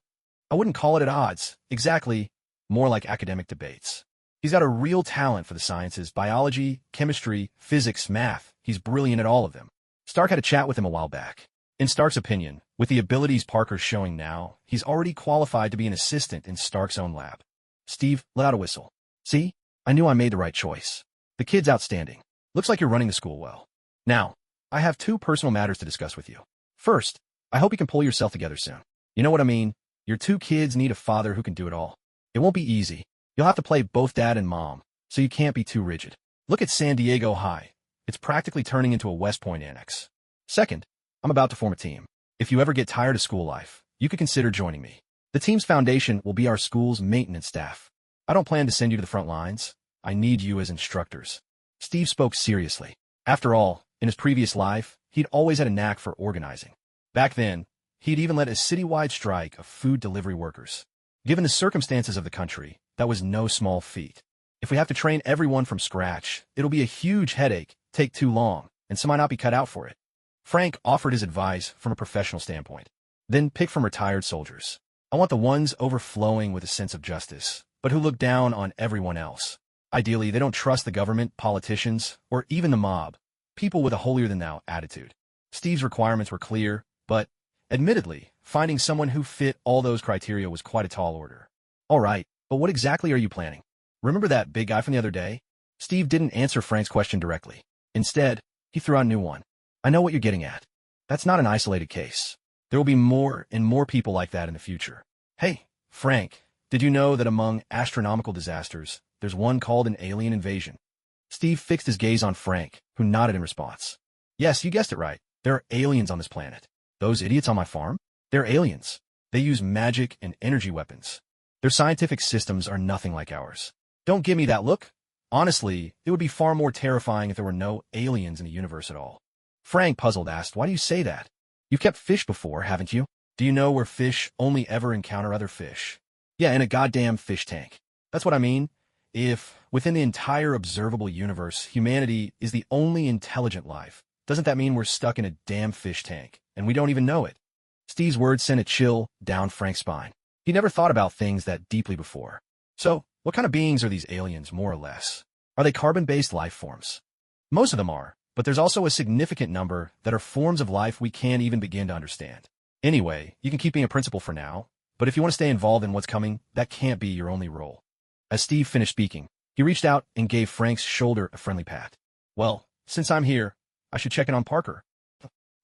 I wouldn't call it at odds, exactly, more like academic debates. He's got a real talent for the sciences, biology, chemistry, physics, math. He's brilliant at all of them. Stark had a chat with him a while back. In Stark's opinion, with the abilities Parker's showing now, he's already qualified to be an assistant in Stark's own lab. Steve let out a whistle. See? I knew I made the right choice. The kid's outstanding. Looks like you're running the school well. Now, I have 2 personal matters to discuss with you. First, I hope you can pull yourself together soon. You know what I mean? Your 2 kids need a father who can do it all. It won't be easy. You'll have to play both dad and mom, so you can't be too rigid. Look at San Diego High. It's practically turning into a West Point annex. Second, I'm about to form a team. If you ever get tired of school life, you could consider joining me. The team's foundation will be our school's maintenance staff. I don't plan to send you to the front lines. I need you as instructors. Steve spoke seriously. After all, in his previous life, he'd always had a knack for organizing. Back then, he'd even led a citywide strike of food delivery workers. Given the circumstances of the country, that was no small feat. If we have to train everyone from scratch, it'll be a huge headache, take too long, and some might not be cut out for it. Frank offered his advice from a professional standpoint. Then pick from retired soldiers. I want the ones overflowing with a sense of justice, but who look down on everyone else. Ideally, they don't trust the government, politicians, or even the mob. People with a holier-than-thou attitude. Steve's requirements were clear, but, admittedly, finding someone who fit all those criteria was quite a tall order. All right, but what exactly are you planning? Remember that big guy from the other day? Steve didn't answer Frank's question directly. Instead, he threw out a new one. I know what you're getting at. That's not an isolated case. There will be more and more people like that in the future. Hey, Frank, did you know that among astronomical disasters, there's one called an alien invasion? Steve fixed his gaze on Frank, who nodded in response. Yes, you guessed it right. There are aliens on this planet. Those idiots on my farm? They're aliens. They use magic and energy weapons. Their scientific systems are nothing like ours. Don't give me that look. Honestly, it would be far more terrifying if there were no aliens in the universe at all. Frank, puzzled, asked, why do you say that? You've kept fish before, haven't you? Do you know where fish only ever encounter other fish? Yeah, in a goddamn fish tank. That's what I mean. If, within the entire observable universe, humanity is the only intelligent life, doesn't that mean we're stuck in a damn fish tank, and we don't even know it? Steve's words sent a chill down Frank's spine. He never thought about things that deeply before. So, what kind of beings are these aliens, more or less? Are they carbon-based life forms? Most of them are, but there's also a significant number that are forms of life we can't even begin to understand. Anyway, you can keep being a principal for now, but if you want to stay involved in what's coming, that can't be your only role. As Steve finished speaking, he reached out and gave Frank's shoulder a friendly pat. Well, since I'm here, I should check in on Parker.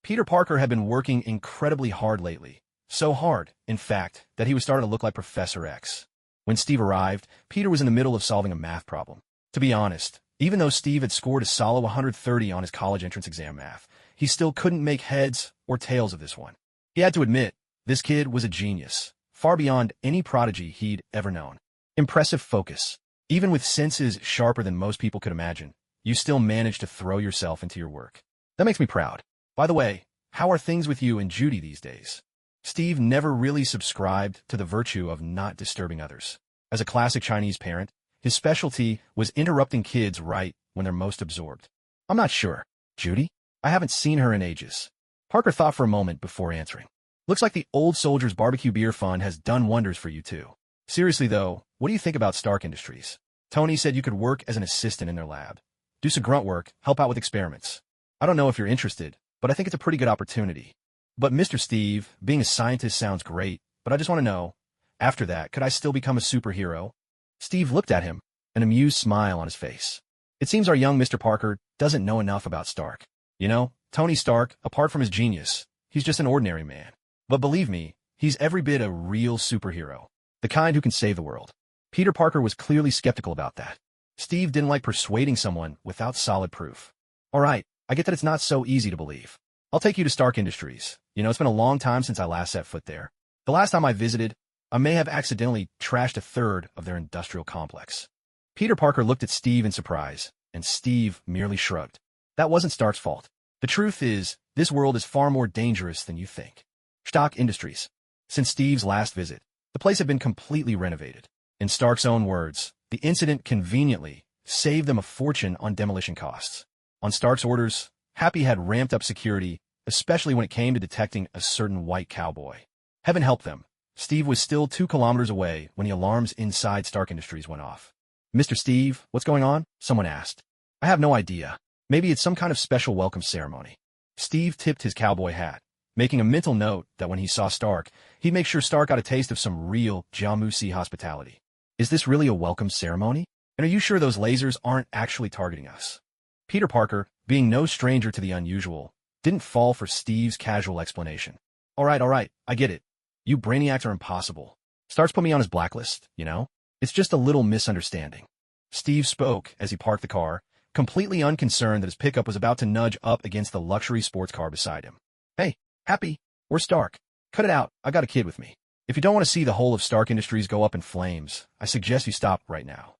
Peter Parker had been working incredibly hard lately. So hard, in fact, that he was starting to look like Professor X. When Steve arrived, Peter was in the middle of solving a math problem. To be honest, even though Steve had scored a solid 130 on his college entrance exam math, he still couldn't make heads or tails of this one. He had to admit, this kid was a genius, far beyond any prodigy he'd ever known. Impressive focus. Even with senses sharper than most people could imagine, you still managed to throw yourself into your work. That makes me proud. By the way, how are things with you and Judy these days? Steve never really subscribed to the virtue of not disturbing others. As a classic Chinese parent, his specialty was interrupting kids right when they're most absorbed. I'm not sure. Judy? I haven't seen her in ages. Parker thought for a moment before answering. Looks like the Old Soldiers Barbecue Beer Fund has done wonders for you too. Seriously though, what do you think about Stark Industries? Tony said you could work as an assistant in their lab. Do some grunt work, help out with experiments. I don't know if you're interested, but I think it's a pretty good opportunity. But Mr. Steve, being a scientist sounds great, but I just want to know, after that, could I still become a superhero? Steve looked at him, an amused smile on his face. It seems our young Mr. Parker doesn't know enough about Stark. You know, Tony Stark, apart from his genius, he's just an ordinary man. But believe me, he's every bit a real superhero. The kind who can save the world. Peter Parker was clearly skeptical about that. Steve didn't like persuading someone without solid proof. All right, I get that it's not so easy to believe. I'll take you to Stark Industries. You know, it's been a long time since I last set foot there. The last time I visited, I may have accidentally trashed a third of their industrial complex. Peter Parker looked at Steve in surprise, and Steve merely shrugged. That wasn't Stark's fault. The truth is, this world is far more dangerous than you think. Stark Industries. Since Steve's last visit, the place had been completely renovated. In Stark's own words, the incident conveniently saved them a fortune on demolition costs. On Stark's orders, Happy had ramped up security, especially when it came to detecting a certain white cowboy. Heaven help them. Steve was still 2 kilometers away when the alarms inside Stark Industries went off. Mr. Steve, what's going on? Someone asked. I have no idea. Maybe it's some kind of special welcome ceremony. Steve tipped his cowboy hat, making a mental note that when he saw Stark, he'd make sure Stark got a taste of some real Jamusi hospitality. Is this really a welcome ceremony? And are you sure those lasers aren't actually targeting us? Peter Parker, being no stranger to the unusual, didn't fall for Steve's casual explanation. All right, I get it. You brainiacs are impossible. Stark's put me on his blacklist, you know? It's just a little misunderstanding. Steve spoke as he parked the car, completely unconcerned that his pickup was about to nudge up against the luxury sports car beside him. Hey, Happy, where's Stark? Cut it out, I got a kid with me. If you don't want to see the whole of Stark Industries go up in flames, I suggest you stop right now.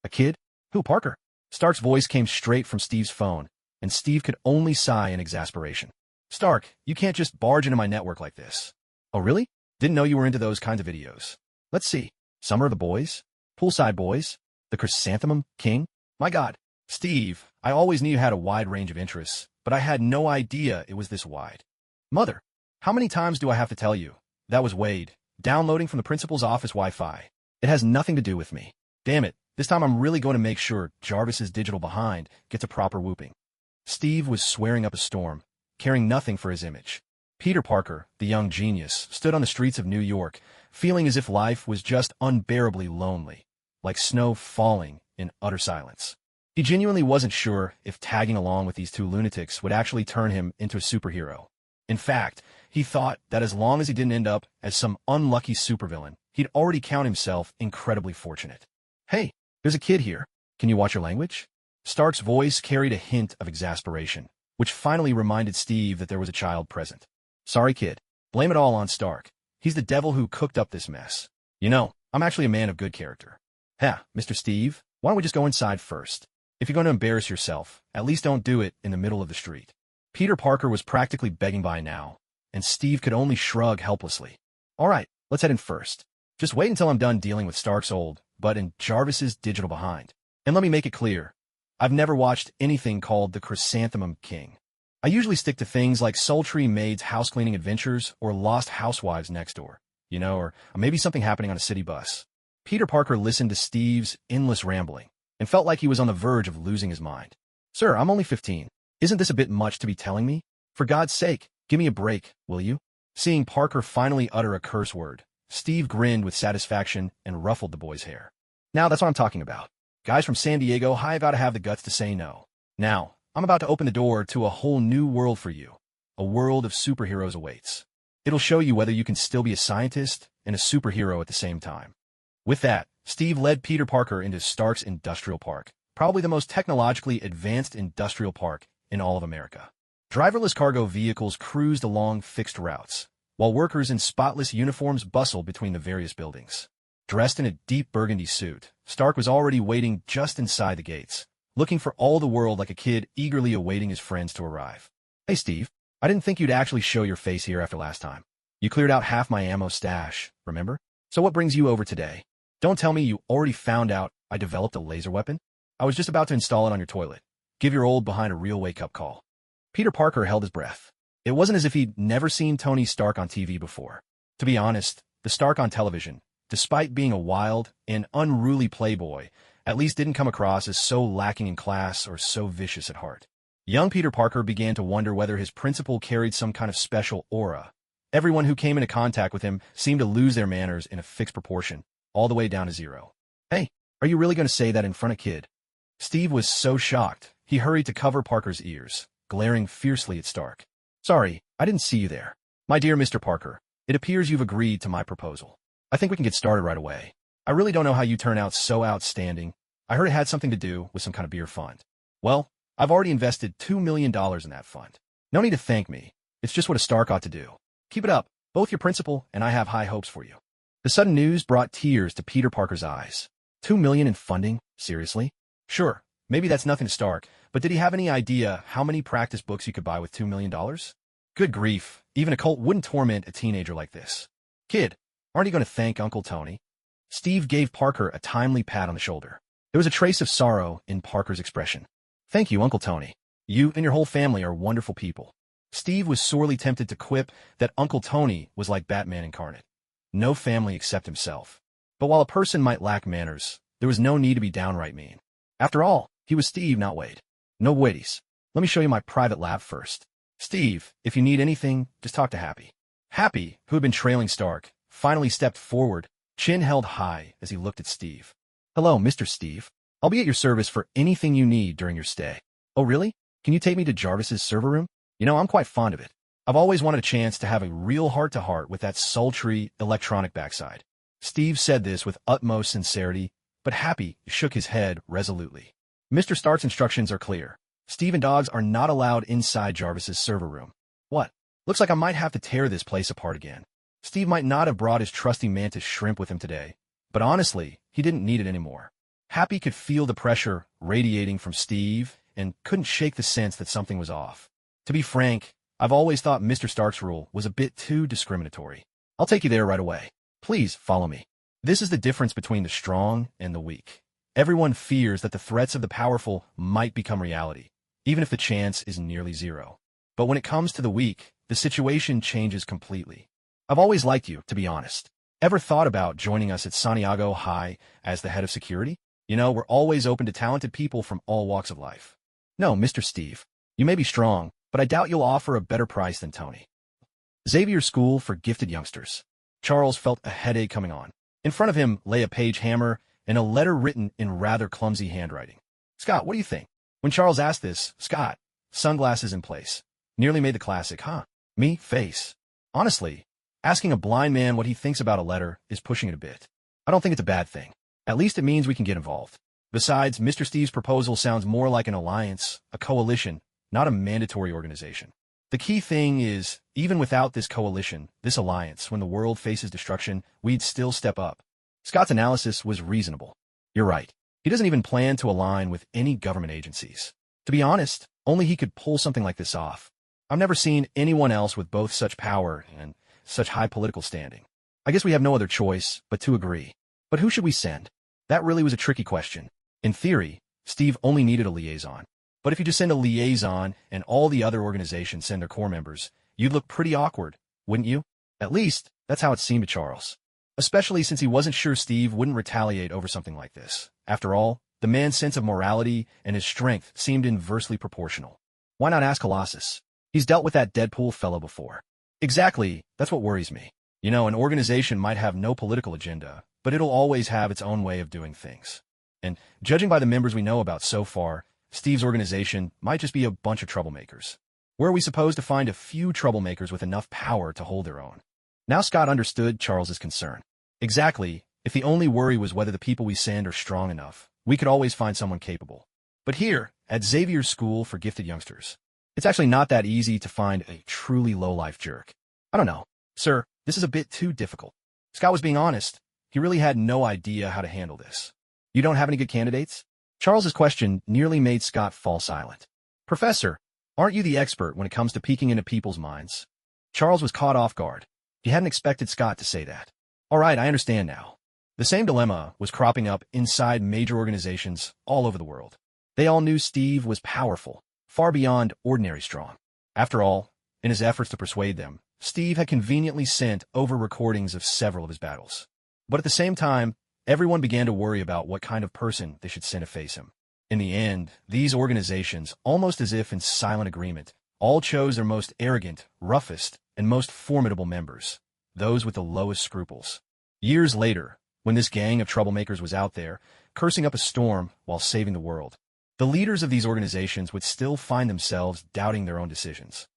A kid? Who, Parker? Stark's voice came straight from Steve's phone, and Steve could only sigh in exasperation. Stark, you can't just barge into my network like this. Oh, really? Didn't know you were into those kinds of videos. Let's see. Summer of the Boys? Poolside Boys? The Chrysanthemum King? My God. Steve, I always knew you had a wide range of interests, but I had no idea it was this wide. Mother, how many times do I have to tell you? That was Wade, downloading from the principal's office Wi-Fi. It has nothing to do with me. Damn it, this time I'm really going to make sure Jarvis's digital behind gets a proper whooping. Steve was swearing up a storm, caring nothing for his image. Peter Parker, the young genius, stood on the streets of New York, feeling as if life was just unbearably lonely, like snow falling in utter silence. He genuinely wasn't sure if tagging along with these two lunatics would actually turn him into a superhero. In fact, he thought that as long as he didn't end up as some unlucky supervillain, he'd already count himself incredibly fortunate. Hey, there's a kid here. Can you watch your language? Stark's voice carried a hint of exasperation, which finally reminded Steve that there was a child present. Sorry, kid. Blame it all on Stark. He's the devil who cooked up this mess. You know, I'm actually a man of good character. Mr. Steve, why don't we just go inside first? If you're going to embarrass yourself, at least don't do it in the middle of the street. Peter Parker was practically begging by now, and Steve could only shrug helplessly. All right, let's head in first. Just wait until I'm done dealing with Stark's old, but in Jarvis's digital behind. And let me make it clear, I've never watched anything called the Chrysanthemum King. I usually stick to things like sultry maids' house-cleaning adventures or lost housewives next door, you know, or maybe something happening on a city bus. Peter Parker listened to Steve's endless rambling and felt like he was on the verge of losing his mind. Sir, I'm only 15. Isn't this a bit much to be telling me? For God's sake, give me a break, will you? Seeing Parker finally utter a curse word, Steve grinned with satisfaction and ruffled the boy's hair. Now that's what I'm talking about. Guys from San Diego have got to have the guts to say no. Now, I'm about to open the door to a whole new world for you. A world of superheroes awaits. It'll show you whether you can still be a scientist and a superhero at the same time. With that, Steve led Peter Parker into Stark's Industrial Park, probably the most technologically advanced industrial park in all of America. Driverless cargo vehicles cruised along fixed routes, while workers in spotless uniforms bustled between the various buildings. Dressed in a deep burgundy suit, Stark was already waiting just inside the gates, looking for all the world like a kid eagerly awaiting his friends to arrive. Hey, Steve, I didn't think you'd actually show your face here after last time. You cleared out half my ammo stash, remember? So what brings you over today? Don't tell me you already found out I developed a laser weapon? I was just about to install it on your toilet. Give your old behind a real wake-up call. Peter Parker held his breath. It wasn't as if he'd never seen Tony Stark on TV before. To be honest, the Stark on television, despite being a wild and unruly playboy, at least didn't come across as so lacking in class or so vicious at heart. Young Peter Parker began to wonder whether his principal carried some kind of special aura. Everyone who came into contact with him seemed to lose their manners in a fixed proportion, all the way down to zero. Hey, are you really going to say that in front of kid? Steve was so shocked, he hurried to cover Parker's ears, glaring fiercely at Stark. Sorry, I didn't see you there. My dear Mr. Parker, it appears you've agreed to my proposal. I think we can get started right away. I really don't know how you turn out so outstanding. I heard it had something to do with some kind of beer fund. Well, I've already invested $2 million in that fund. No need to thank me. It's just what a Stark ought to do. Keep it up. Both your principal and I have high hopes for you. The sudden news brought tears to Peter Parker's eyes. $2 million in funding? Seriously? Sure, maybe that's nothing to Stark, but did he have any idea how many practice books you could buy with $2 million? Good grief, even a cult wouldn't torment a teenager like this. Kid, aren't you going to thank Uncle Tony? Steve gave Parker a timely pat on the shoulder. There was a trace of sorrow in Parker's expression. Thank you, Uncle Tony. You and your whole family are wonderful people. Steve was sorely tempted to quip that Uncle Tony was like Batman incarnate. No family except himself. But while a person might lack manners, There was no need to be downright mean. After all, he was Steve, not Wade. No Wadies. Let me show you my private lab first. Steve, if you need anything, just talk to Happy. Happy, who had been trailing Stark, finally stepped forward, chin held high as he looked at Steve. Hello, Mr. Steve. I'll be at your service for anything you need during your stay. Oh, really? Can you take me to Jarvis's server room? You know, I'm quite fond of it. I've always wanted a chance to have a real heart-to-heart with that sultry, electronic backside. Steve said this with utmost sincerity, but Happy shook his head resolutely. Mr. Stark's instructions are clear. Steve and dogs are not allowed inside Jarvis's server room. What? Looks like I might have to tear this place apart again. Steve might not have brought his trusty mantis shrimp with him today, but honestly, he didn't need it anymore. Happy could feel the pressure radiating from Steve and couldn't shake the sense that something was off. To be frank, I've always thought Mr. Stark's rule was a bit too discriminatory. I'll take you there right away. Please follow me. This is the difference between the strong and the weak. Everyone fears that the threats of the powerful might become reality, even if the chance is nearly zero. But when it comes to the weak, the situation changes completely. I've always liked you, to be honest. Ever thought about joining us at Santiago High as the head of security? You know, we're always open to talented people from all walks of life. No, Mr. Steve. You may be strong, but I doubt you'll offer a better price than Tony. Xavier's School for Gifted Youngsters. Charles felt a headache coming on. In front of him lay a page hammer and a letter written in rather clumsy handwriting. Scott, what do you think? When Charles asked this, Scott, sunglasses in place, nearly made the classic, me, face. Honestly, asking a blind man what he thinks about a letter is pushing it a bit. I don't think it's a bad thing. At least it means we can get involved. Besides, Mr. Steve's proposal sounds more like an alliance, a coalition, not a mandatory organization. The key thing is, even without this coalition, this alliance, when the world faces destruction, we'd still step up. Scott's analysis was reasonable. You're right. He doesn't even plan to align with any government agencies. To be honest, only he could pull something like this off. I've never seen anyone else with both such power and such high political standing. I guess we have no other choice but to agree. But who should we send? That really was a tricky question. In theory, Steve only needed a liaison. But if you just send a liaison and all the other organizations send their core members, you'd look pretty awkward, wouldn't you? At least, that's how it seemed to Charles. Especially since he wasn't sure Steve wouldn't retaliate over something like this. After all, the man's sense of morality and his strength seemed inversely proportional. Why not ask Colossus? He's dealt with that Deadpool fellow before. Exactly, that's what worries me. You know, an organization might have no political agenda, but it'll always have its own way of doing things. And judging by the members we know about so far, Steve's organization might just be a bunch of troublemakers. Where are we supposed to find a few troublemakers with enough power to hold their own? Now Scott understood Charles's concern. Exactly, if the only worry was whether the people we send are strong enough, we could always find someone capable. But here, at Xavier's School for Gifted Youngsters, it's actually not that easy to find a truly low-life jerk. I don't know. Sir, this is a bit too difficult. Scott was being honest. He really had no idea how to handle this. You don't have any good candidates? Charles's question nearly made Scott fall silent. Professor, aren't you the expert when it comes to peeking into people's minds? Charles was caught off guard. He hadn't expected Scott to say that. All right, I understand now. The same dilemma was cropping up inside major organizations all over the world. They all knew Steve was powerful, far beyond ordinary strong. After all, in his efforts to persuade them, Steve had conveniently sent over recordings of several of his battles. But at the same time, everyone began to worry about what kind of person they should send to face him. In the end, these organizations, almost as if in silent agreement, all chose their most arrogant, roughest, and most formidable members, those with the lowest scruples. Years later, when this gang of troublemakers was out there, cursing up a storm while saving the world, the leaders of these organizations would still find themselves doubting their own decisions.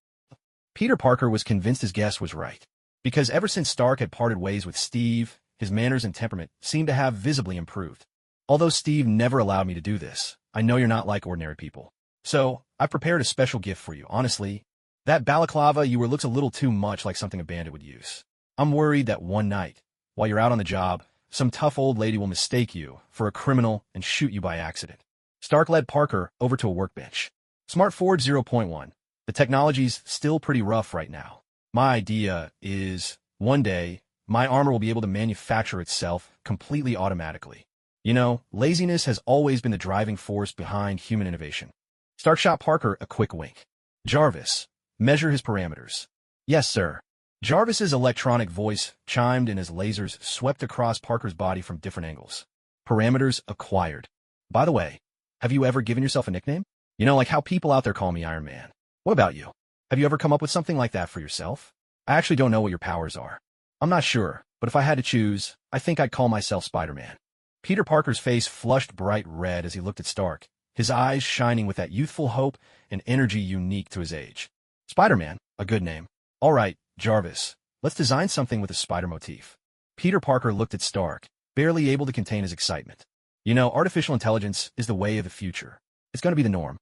Peter Parker was convinced his guess was right, because ever since Stark had parted ways with Steve, his manners and temperament seemed to have visibly improved. Although Steve never allowed me to do this, I know you're not like ordinary people. So, I've prepared a special gift for you. Honestly, that balaclava you wear looks a little too much like something a bandit would use. I'm worried that one night, while you're out on the job, some tough old lady will mistake you for a criminal and shoot you by accident. Stark led Parker over to a workbench. Smart Forge 0.1. The technology's still pretty rough right now. My idea is, one day, my armor will be able to manufacture itself completely automatically. You know, laziness has always been the driving force behind human innovation. Stark shot Parker a quick wink. Jarvis, measure his parameters. Yes, sir. Jarvis's electronic voice chimed in as lasers swept across Parker's body from different angles. Parameters acquired. By the way, have you ever given yourself a nickname? You know, like how people out there call me Iron Man. What about you? Have you ever come up with something like that for yourself? I actually don't know what your powers are. I'm not sure, but if I had to choose, I think I'd call myself Spider-Man. Peter Parker's face flushed bright red as he looked at Stark, his eyes shining with that youthful hope and energy unique to his age. Spider-Man, a good name. All right, Jarvis, let's design something with a spider motif. Peter Parker looked at Stark, barely able to contain his excitement. You know, artificial intelligence is the way of the future. It's going to be the norm.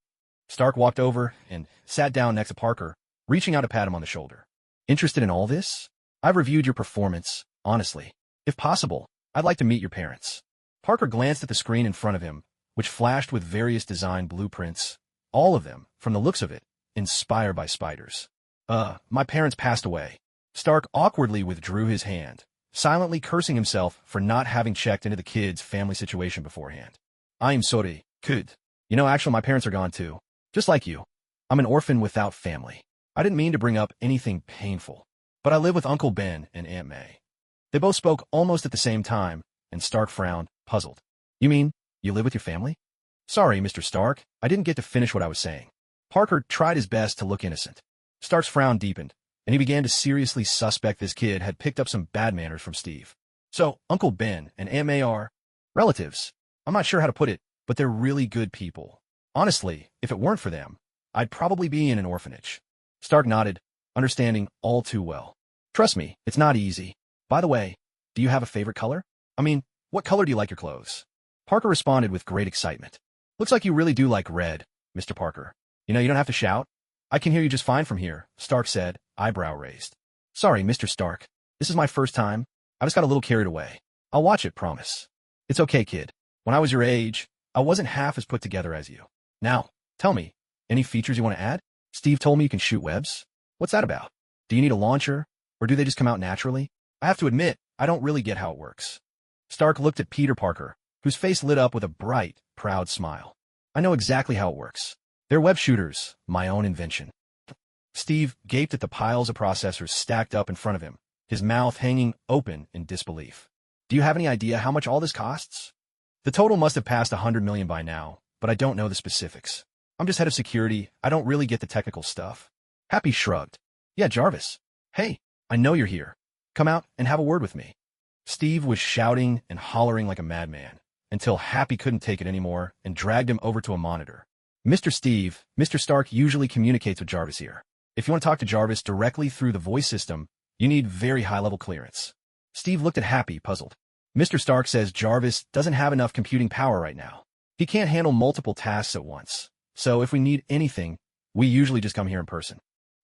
Stark walked over and sat down next to Parker, reaching out to pat him on the shoulder. Interested in all this? I've reviewed your performance, honestly. If possible, I'd like to meet your parents. Parker glanced at the screen in front of him, which flashed with various design blueprints, all of them, from the looks of it, inspired by spiders. My parents passed away. Stark awkwardly withdrew his hand, silently cursing himself for not having checked into the kid's family situation beforehand. I am sorry, kid. You know, actually, my parents are gone too. Just like you. I'm an orphan without family. I didn't mean to bring up anything painful, but I live with Uncle Ben and Aunt May. They both spoke almost at the same time, and Stark frowned, puzzled. You mean, you live with your family? Sorry, Mr. Stark, I didn't get to finish what I was saying. Parker tried his best to look innocent. Stark's frown deepened, and he began to seriously suspect this kid had picked up some bad manners from Steve. So, Uncle Ben and Aunt May are relatives. I'm not sure how to put it, but they're really good people. Honestly, if it weren't for them, I'd probably be in an orphanage. Stark nodded, understanding all too well. Trust me, it's not easy. By the way, do you have a favorite color? I mean, what color do you like your clothes? Parker responded with great excitement. Looks like you really do like red, Mr. Parker. You know, you don't have to shout. I can hear you just fine from here, Stark said, eyebrow raised. Sorry, Mr. Stark. This is my first time. I just got a little carried away. I'll watch it, promise. It's okay, kid. When I was your age, I wasn't half as put together as you. Now, tell me, any features you want to add? Steve told me you can shoot webs. What's that about? Do you need a launcher, or do they just come out naturally? I have to admit, I don't really get how it works. Stark looked at Peter Parker, whose face lit up with a bright, proud smile. I know exactly how it works. They're web shooters, my own invention. Steve gaped at the piles of processors stacked up in front of him, his mouth hanging open in disbelief. Do you have any idea how much all this costs? The total must have passed 100 million by now, but I don't know the specifics. I'm just head of security. I don't really get the technical stuff. Happy shrugged. Yeah, Jarvis. Hey, I know you're here. Come out and have a word with me. Steve was shouting and hollering like a madman, until Happy couldn't take it anymore and dragged him over to a monitor. Mr. Steve, Mr. Stark usually communicates with Jarvis here. If you want to talk to Jarvis directly through the voice system, you need very high-level clearance. Steve looked at Happy, puzzled. Mr. Stark says Jarvis doesn't have enough computing power right now. He can't handle multiple tasks at once. So if we need anything, we usually just come here in person.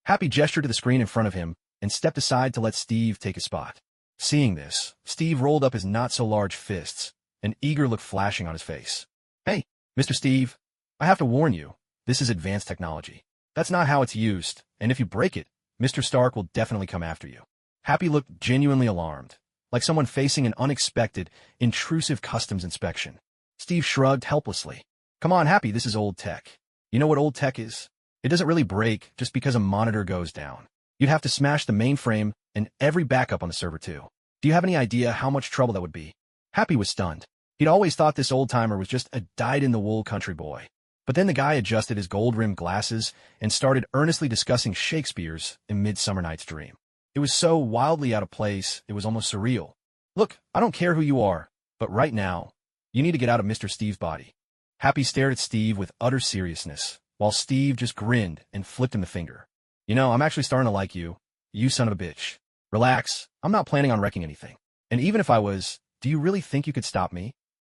Happy gestured to the screen in front of him and stepped aside to let Steve take his spot. Seeing this, Steve rolled up his not-so-large fists, an eager look flashing on his face. Hey, Mr. Steve, I have to warn you, this is advanced technology. That's not how it's used, and if you break it, Mr. Stark will definitely come after you. Happy looked genuinely alarmed, like someone facing an unexpected, intrusive customs inspection. Steve shrugged helplessly. Come on, Happy, this is old tech. You know what old tech is? It doesn't really break just because a monitor goes down. You'd have to smash the mainframe and every backup on the server too. Do you have any idea how much trouble that would be? Happy was stunned. He'd always thought this old-timer was just a dyed-in-the-wool country boy. But then the guy adjusted his gold-rimmed glasses and started earnestly discussing Shakespeare's A Midsummer Night's Dream. It was so wildly out of place, it was almost surreal. Look, I don't care who you are, but right now, you need to get out of Mr. Steve's body. Happy stared at Steve with utter seriousness, while Steve just grinned and flipped him the finger. You know, I'm actually starting to like you. You son of a bitch. Relax, I'm not planning on wrecking anything. And even if I was, do you really think you could stop me?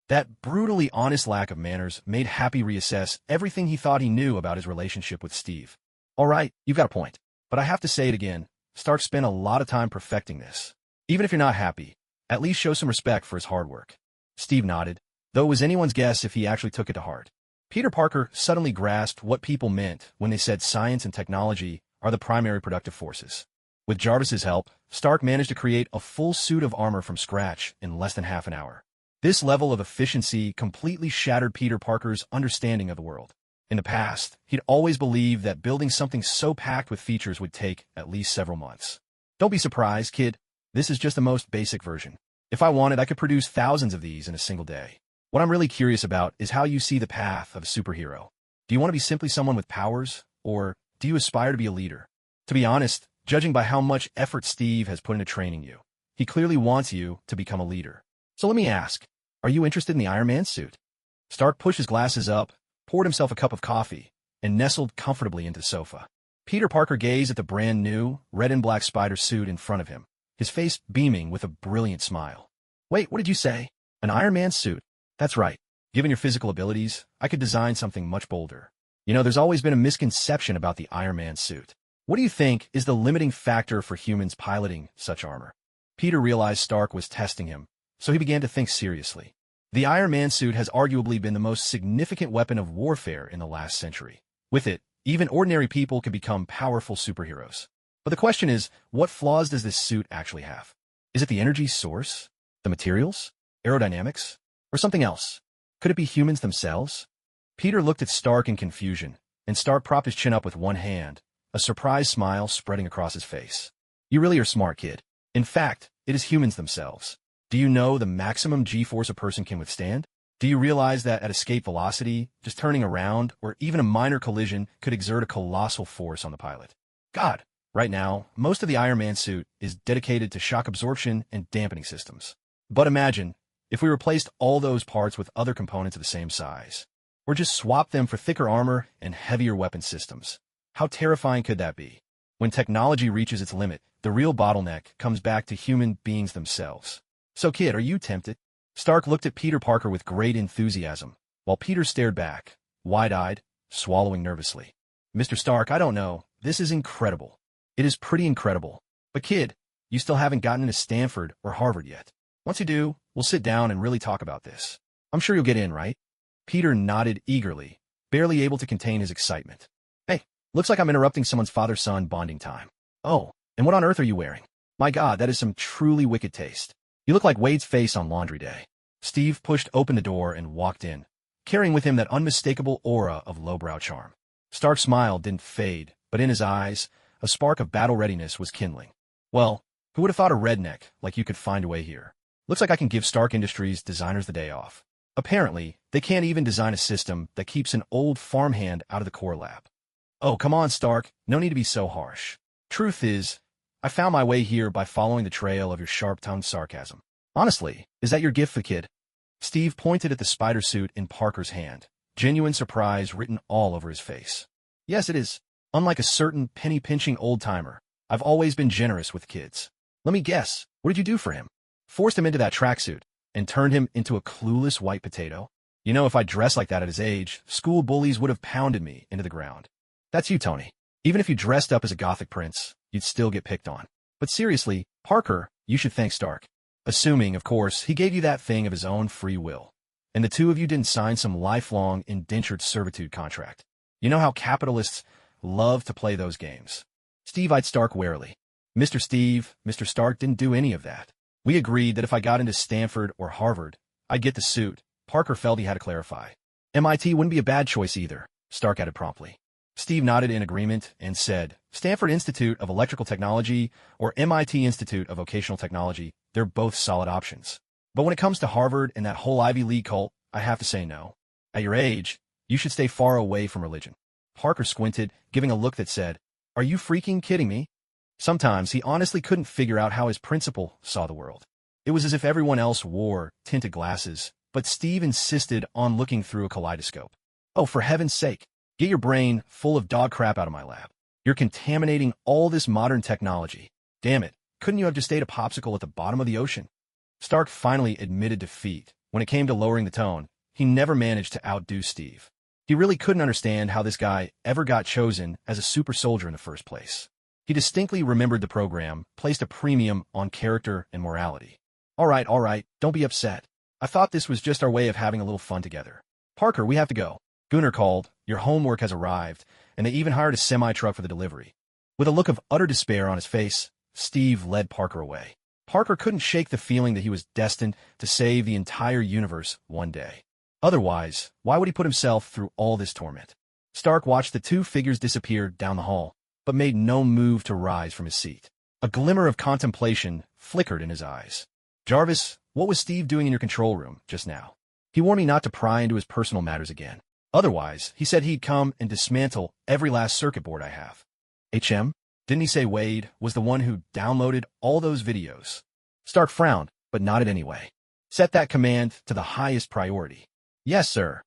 That brutally honest lack of manners made Happy reassess everything he thought he knew about his relationship with Steve. All right, you've got a point. But I have to say it again, Stark spent a lot of time perfecting this. Even if you're not happy, at least show some respect for his hard work. Steve nodded, though it was anyone's guess if he actually took it to heart. Peter Parker suddenly grasped what people meant when they said science and technology are the primary productive forces. With Jarvis's help, Stark managed to create a full suit of armor from scratch in less than half an hour. This level of efficiency completely shattered Peter Parker's understanding of the world. In the past, he'd always believed that building something so packed with features would take at least several months. Don't be surprised, kid. This is just the most basic version. If I wanted, I could produce thousands of these in a single day. What I'm really curious about is how you see the path of a superhero. Do you want to be simply someone with powers, or do you aspire to be a leader? To be honest, judging by how much effort Steve has put into training you, he clearly wants you to become a leader. So let me ask, are you interested in the Iron Man suit? Stark pushed his glasses up, poured himself a cup of coffee, and nestled comfortably into the sofa. Peter Parker gazed at the brand-new, red and black spider suit in front of him, his face beaming with a brilliant smile. Wait, what did you say? An Iron Man suit? That's right. Given your physical abilities, I could design something much bolder. You know, there's always been a misconception about the Iron Man suit. What do you think is the limiting factor for humans piloting such armor? Peter realized Stark was testing him, so he began to think seriously. The Iron Man suit has arguably been the most significant weapon of warfare in the last century. With it, even ordinary people can become powerful superheroes. But the question is, what flaws does this suit actually have? Is it the energy source? The materials? Aerodynamics? Or something else? Could it be humans themselves? Peter looked at Stark in confusion, and Stark propped his chin up with one hand, a surprised smile spreading across his face. You really are smart, kid. In fact, it is humans themselves. Do you know the maximum G-force a person can withstand? Do you realize that at escape velocity, just turning around, or even a minor collision could exert a colossal force on the pilot? God, right now, most of the Iron Man suit is dedicated to shock absorption and dampening systems. But imagine, if we replaced all those parts with other components of the same size, or just swapped them for thicker armor and heavier weapon systems. How terrifying could that be? When technology reaches its limit, the real bottleneck comes back to human beings themselves. So kid, are you tempted? Stark looked at Peter Parker with great enthusiasm, while Peter stared back, wide-eyed, swallowing nervously. Mr. Stark, I don't know. This is incredible. It is pretty incredible. But kid, you still haven't gotten into Stanford or Harvard yet. Once you do, we'll sit down and really talk about this. I'm sure you'll get in, right? Peter nodded eagerly, barely able to contain his excitement. Hey, looks like I'm interrupting someone's father-son bonding time. Oh, and what on earth are you wearing? My God, that is some truly wicked taste. You look like Wade's face on laundry day. Steve pushed open the door and walked in, carrying with him that unmistakable aura of lowbrow charm. Stark's smile didn't fade, but in his eyes, a spark of battle readiness was kindling. Well, who would have thought a redneck like you could find a way here? Looks like I can give Stark Industries designers the day off. Apparently, they can't even design a system that keeps an old farmhand out of the core lab. Oh, come on, Stark. No need to be so harsh. Truth is, I found my way here by following the trail of your sharp-tongued sarcasm. Honestly, is that your gift for the kid? Steve pointed at the spider suit in Parker's hand, genuine surprise written all over his face. Yes, it is. Unlike a certain penny-pinching old-timer, I've always been generous with kids. Let me guess, what did you do for him? Forced him into that tracksuit and turned him into a clueless white potato? You know, if I dressed like that at his age, school bullies would have pounded me into the ground. That's you, Tony. Even if you dressed up as a gothic prince, you'd still get picked on. But seriously, Parker, you should thank Stark. Assuming, of course, he gave you that thing of his own free will. And the two of you didn't sign some lifelong indentured servitude contract. You know how capitalists love to play those games. Steve eyed Stark warily. Mr. Stark didn't do any of that. We agreed that if I got into Stanford or Harvard, I'd get the suit. Parker felt he had to clarify. MIT wouldn't be a bad choice either, Stark added promptly. Steve nodded in agreement and said, Stanford Institute of Electrical Technology or MIT Institute of Vocational Technology, they're both solid options. But when it comes to Harvard and that whole Ivy League cult, I have to say no. At your age, you should stay far away from religion. Parker squinted, giving a look that said, Are you freaking kidding me? Sometimes he honestly couldn't figure out how his principal saw the world. It was as if everyone else wore tinted glasses, but Steve insisted on looking through a kaleidoscope. Oh, for heaven's sake, get your brain full of dog crap out of my lab. You're contaminating all this modern technology. Damn it, couldn't you have just stayed a popsicle at the bottom of the ocean? Stark finally admitted defeat. When it came to lowering the tone, he never managed to outdo Steve. He really couldn't understand how this guy ever got chosen as a super soldier in the first place. He distinctly remembered the program placed a premium on character and morality. All right, don't be upset. I thought this was just our way of having a little fun together. Parker, we have to go. Gunnar called, your homework has arrived, and they even hired a semi-truck for the delivery. With a look of utter despair on his face, Steve led Parker away. Parker couldn't shake the feeling that he was destined to save the entire universe one day. Otherwise, why would he put himself through all this torment? Stark watched the two figures disappear down the hall, but made no move to rise from his seat. A glimmer of contemplation flickered in his eyes. Jarvis, what was Steve doing in your control room just now? He warned me not to pry into his personal matters again. Otherwise, he said he'd come and dismantle every last circuit board I have. HM? Didn't he say Wade was the one who downloaded all those videos? Stark frowned, but nodded anyway. Set that command to the highest priority. Yes, sir.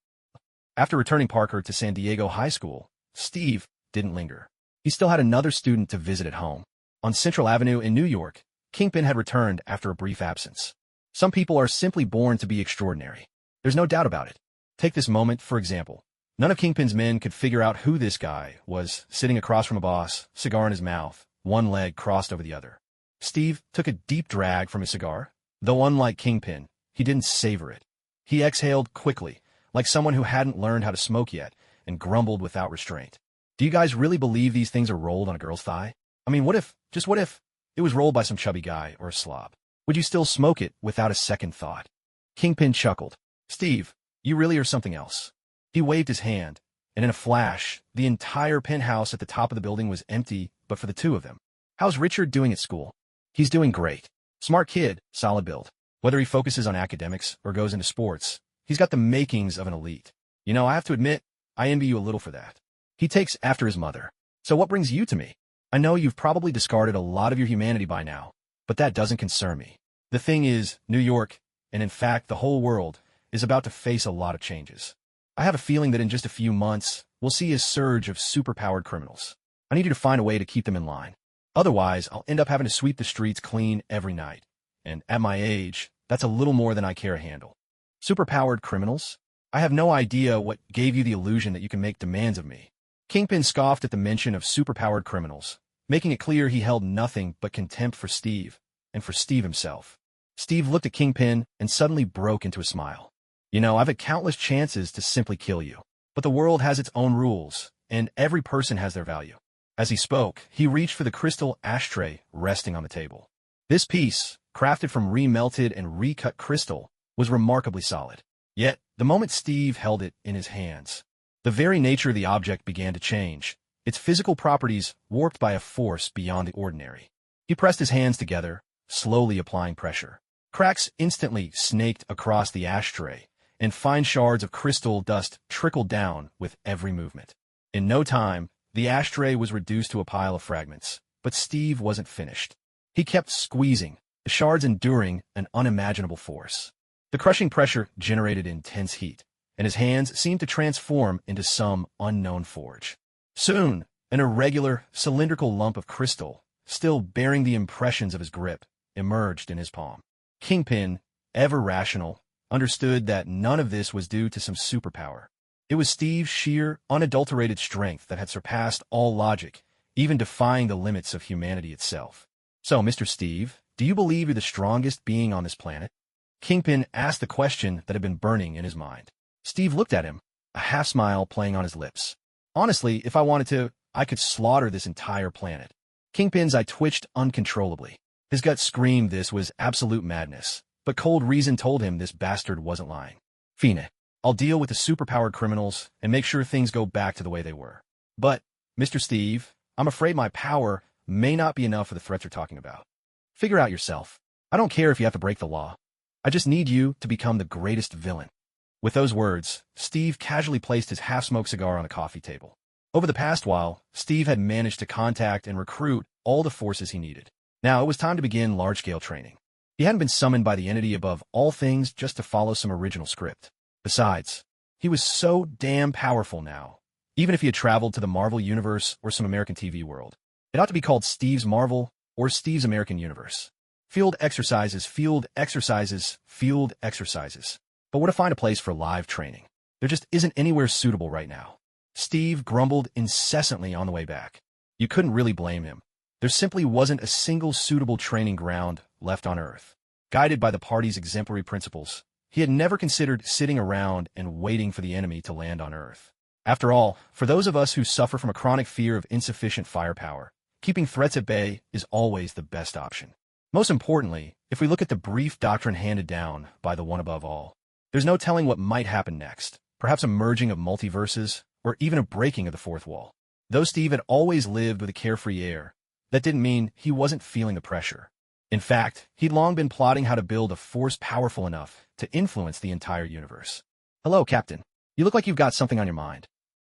After returning Parker to San Diego High School, Steve didn't linger. He still had another student to visit at home. On Central Avenue in New York, Kingpin had returned after a brief absence. Some people are simply born to be extraordinary. There's no doubt about it. Take this moment, for example. None of Kingpin's men could figure out who this guy was, sitting across from a boss, cigar in his mouth, one leg crossed over the other. Steve took a deep drag from his cigar. Though unlike Kingpin, he didn't savor it. He exhaled quickly, like someone who hadn't learned how to smoke yet, and grumbled without restraint. Do you guys really believe these things are rolled on a girl's thigh? I mean, what if, it was rolled by some chubby guy or a slob? Would you still smoke it without a second thought? Kingpin chuckled. Steve, you really are something else. He waved his hand, and in a flash, the entire penthouse at the top of the building was empty but for the two of them. How's Richard doing at school? He's doing great. Smart kid, solid build. Whether he focuses on academics or goes into sports, he's got the makings of an elite. You know, I have to admit, I envy you a little for that. He takes after his mother. So what brings you to me? I know you've probably discarded a lot of your humanity by now, but that doesn't concern me. The thing is, New York, and in fact the whole world, is about to face a lot of changes. I have a feeling that in just a few months, we'll see a surge of superpowered criminals. I need you to find a way to keep them in line. Otherwise, I'll end up having to sweep the streets clean every night. And at my age, that's a little more than I care to handle. Superpowered criminals? I have no idea what gave you the illusion that you can make demands of me. Kingpin scoffed at the mention of superpowered criminals, making it clear he held nothing but contempt for Steve, and for Steve himself. Steve looked at Kingpin and suddenly broke into a smile. You know, I've had countless chances to simply kill you, but the world has its own rules, and every person has their value. As he spoke, he reached for the crystal ashtray resting on the table. This piece, crafted from remelted and recut crystal, was remarkably solid. Yet, the moment Steve held it in his hands, the very nature of the object began to change, its physical properties warped by a force beyond the ordinary. He pressed his hands together, slowly applying pressure. Cracks instantly snaked across the ashtray, and fine shards of crystal dust trickled down with every movement. In no time, the ashtray was reduced to a pile of fragments, but Steve wasn't finished. He kept squeezing, the shards enduring an unimaginable force. The crushing pressure generated intense heat, and his hands seemed to transform into some unknown forge. Soon, an irregular, cylindrical lump of crystal, still bearing the impressions of his grip, emerged in his palm. Kingpin, ever rational, understood that none of this was due to some superpower. It was Steve's sheer, unadulterated strength that had surpassed all logic, even defying the limits of humanity itself. So, Mr. Steve, do you believe you're the strongest being on this planet? Kingpin asked the question that had been burning in his mind. Steve looked at him, a half-smile playing on his lips. Honestly, if I wanted to, I could slaughter this entire planet. Kingpin's eye twitched uncontrollably. His gut screamed this was absolute madness, but cold reason told him this bastard wasn't lying. Fine, I'll deal with the superpowered criminals and make sure things go back to the way they were. But, Mr. Steve, I'm afraid my power may not be enough for the threats you're talking about. Figure out yourself. I don't care if you have to break the law. I just need you to become the greatest villain. With those words, Steve casually placed his half-smoked cigar on the coffee table. Over the past while, Steve had managed to contact and recruit all the forces he needed. Now it was time to begin large-scale training. He hadn't been summoned by the entity above all things just to follow some original script. Besides, he was so damn powerful now, even if he had traveled to the Marvel Universe or some American TV world. It ought to be called Steve's Marvel or Steve's American Universe. Field exercises, field exercises, field exercises. But where to find a place for live training? There just isn't anywhere suitable right now. Steve grumbled incessantly on the way back. You couldn't really blame him. There simply wasn't a single suitable training ground left on Earth. Guided by the party's exemplary principles, he had never considered sitting around and waiting for the enemy to land on Earth. After all, for those of us who suffer from a chronic fear of insufficient firepower, keeping threats at bay is always the best option. Most importantly, if we look at the brief doctrine handed down by the one above all, there's no telling what might happen next, perhaps a merging of multiverses, or even a breaking of the fourth wall. Though Steve had always lived with a carefree air, that didn't mean he wasn't feeling the pressure. In fact, he'd long been plotting how to build a force powerful enough to influence the entire universe. Hello, Captain. You look like you've got something on your mind.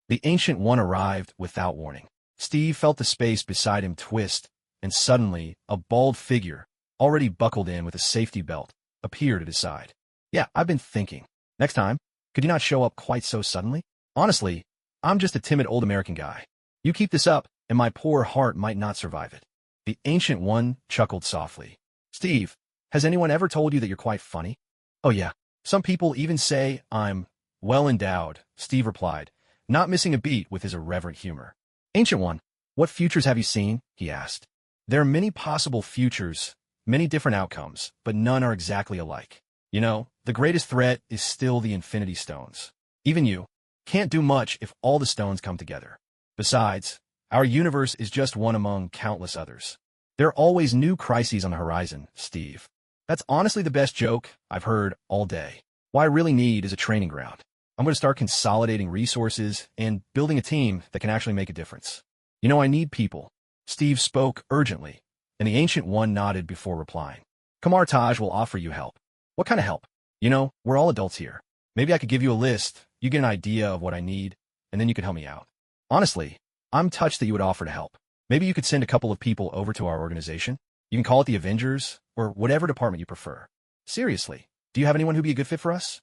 The Ancient One arrived without warning. Steve felt the space beside him twist, and suddenly, a bald figure, already buckled in with a safety belt, appeared at his side. Yeah, I've been thinking. Next time, could you not show up quite so suddenly? Honestly, I'm just a timid old American guy. You keep this up, and my poor heart might not survive it. The Ancient One chuckled softly. Steve, has anyone ever told you that you're quite funny? Oh yeah, some people even say I'm well endowed, Steve replied, not missing a beat with his irreverent humor. Ancient One, what futures have you seen? He asked. There are many possible futures, many different outcomes, but none are exactly alike. You know, the greatest threat is still the Infinity Stones. Even you can't do much if all the stones come together. Besides, our universe is just one among countless others. There are always new crises on the horizon, Steve. That's honestly the best joke I've heard all day. What I really need is a training ground. I'm going to start consolidating resources and building a team that can actually make a difference. You know, I need people. Steve spoke urgently, and the Ancient One nodded before replying. Kamar Taj will offer you help. What kind of help? You know, we're all adults here. Maybe I could give you a list, you get an idea of what I need, and then you could help me out. Honestly, I'm touched that you would offer to help. Maybe you could send a couple of people over to our organization. You can call it the Avengers, or whatever department you prefer. Seriously, do you have anyone who'd be a good fit for us?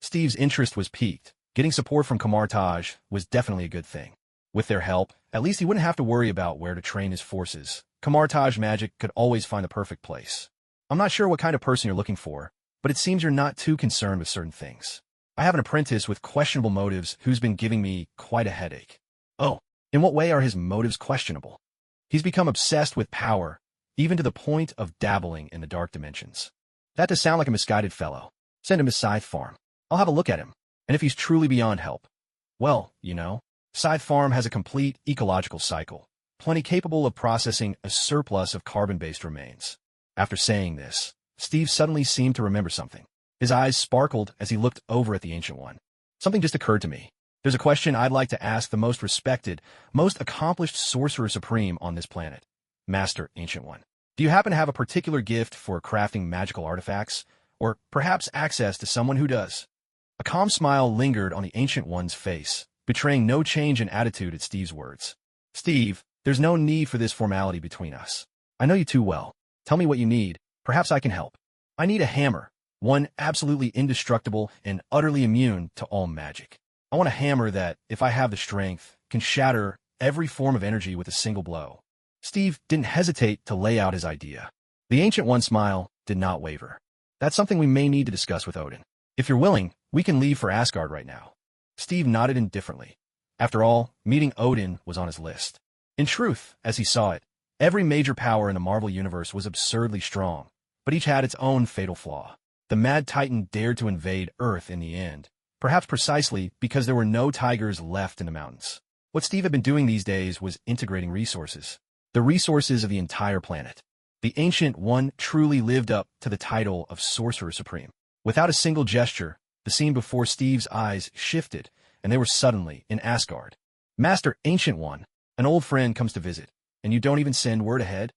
Steve's interest was piqued. Getting support from Kamar Taj was definitely a good thing. With their help, at least he wouldn't have to worry about where to train his forces. Kamar Taj Magic could always find the perfect place. I'm not sure what kind of person you're looking for, but it seems you're not too concerned with certain things. I have an apprentice with questionable motives who's been giving me quite a headache. Oh, in what way are his motives questionable? He's become obsessed with power, even to the point of dabbling in the dark dimensions. That does sound like a misguided fellow. Send him to Scythe Farm. I'll have a look at him, and if he's truly beyond help, well, you know, Scythe Farm has a complete ecological cycle, plenty capable of processing a surplus of carbon-based remains. After saying this, Steve suddenly seemed to remember something. His eyes sparkled as he looked over at the Ancient One. Something just occurred to me. There's a question I'd like to ask the most respected, most accomplished Sorcerer Supreme on this planet. Master Ancient One, do you happen to have a particular gift for crafting magical artifacts, or perhaps access to someone who does? A calm smile lingered on the Ancient One's face, betraying no change in attitude at Steve's words. Steve, there's no need for this formality between us. I know you too well. Tell me what you need. Perhaps I can help. I need a hammer, one absolutely indestructible and utterly immune to all magic. I want a hammer that, if I have the strength, can shatter every form of energy with a single blow. Steve didn't hesitate to lay out his idea. The Ancient One's smile did not waver. That's something we may need to discuss with Odin. If you're willing, we can leave for Asgard right now. Steve nodded indifferently. After all, meeting Odin was on his list. In truth, as he saw it, every major power in the Marvel Universe was absurdly strong, but each had its own fatal flaw. The Mad Titan dared to invade Earth in the end, perhaps precisely because there were no tigers left in the mountains. What Steve had been doing these days was integrating resources, the resources of the entire planet. The Ancient One truly lived up to the title of Sorcerer Supreme. Without a single gesture, the scene before Steve's eyes shifted, and they were suddenly in Asgard. Master Ancient One, an old friend comes to visit, and you don't even send word ahead?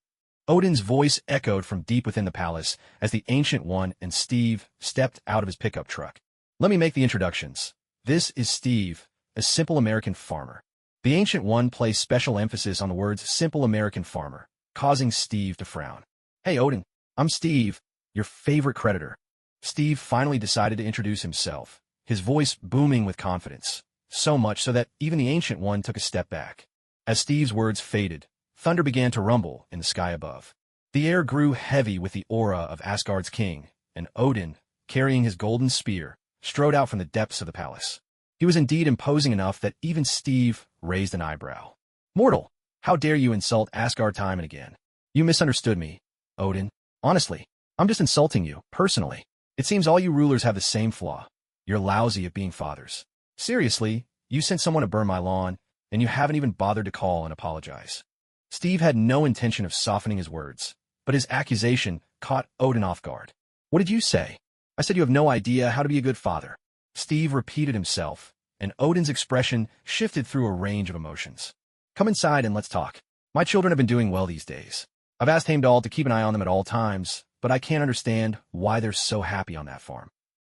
Odin's voice echoed from deep within the palace as the Ancient One and Steve stepped out of his pickup truck. Let me make the introductions. This is Steve, a simple American farmer. The Ancient One placed special emphasis on the words simple American farmer, causing Steve to frown. Hey Odin, I'm Steve, your favorite creditor. Steve finally decided to introduce himself, his voice booming with confidence, so much so that even the Ancient One took a step back. As Steve's words faded, thunder began to rumble in the sky above. The air grew heavy with the aura of Asgard's king, and Odin, carrying his golden spear, strode out from the depths of the palace. He was indeed imposing enough that even Steve raised an eyebrow. Mortal, how dare you insult Asgard time and again? You misunderstood me, Odin. Honestly, I'm just insulting you, personally. It seems all you rulers have the same flaw. You're lousy at being fathers. Seriously, you sent someone to burn my lawn, and you haven't even bothered to call and apologize. Steve had no intention of softening his words, but his accusation caught Odin off guard. What did you say? I said you have no idea how to be a good father. Steve repeated himself, and Odin's expression shifted through a range of emotions. Come inside and let's talk. My children have been doing well these days. I've asked Heimdall to keep an eye on them at all times, but I can't understand why they're so happy on that farm.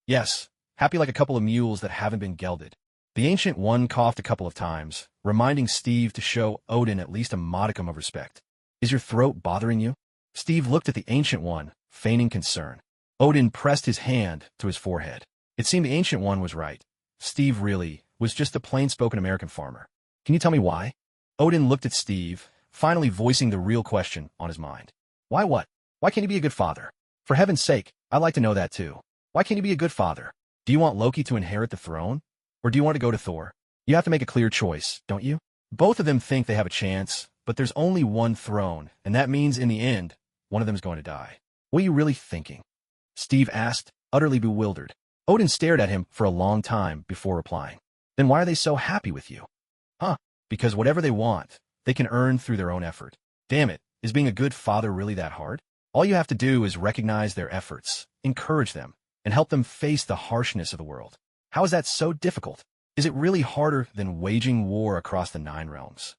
Yes, happy like a couple of mules that haven't been gelded. The Ancient One coughed a couple of times, reminding Steve to show Odin at least a modicum of respect. Is your throat bothering you? Steve looked at the Ancient One, feigning concern. Odin pressed his hand to his forehead. It seemed the Ancient One was right. Steve really was just a plain-spoken American farmer. Can you tell me why? Odin looked at Steve, finally voicing the real question on his mind. Why what? Why can't you be a good father? For heaven's sake, I'd like to know that too. Why can't you be a good father? Do you want Loki to inherit the throne? Or do you want to go to Thor? You have to make a clear choice, don't you? Both of them think they have a chance, but there's only one throne, and that means in the end, one of them is going to die. What are you really thinking? Steve asked, utterly bewildered. Odin stared at him for a long time before replying. Then why are they so happy with you? Because whatever they want, they can earn through their own effort. Damn it, is being a good father really that hard? All you have to do is recognize their efforts, encourage them, and help them face the harshness of the world. How is that so difficult? Is it really harder than waging war across the 9 realms?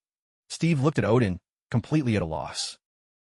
Steve looked at Odin, completely at a loss.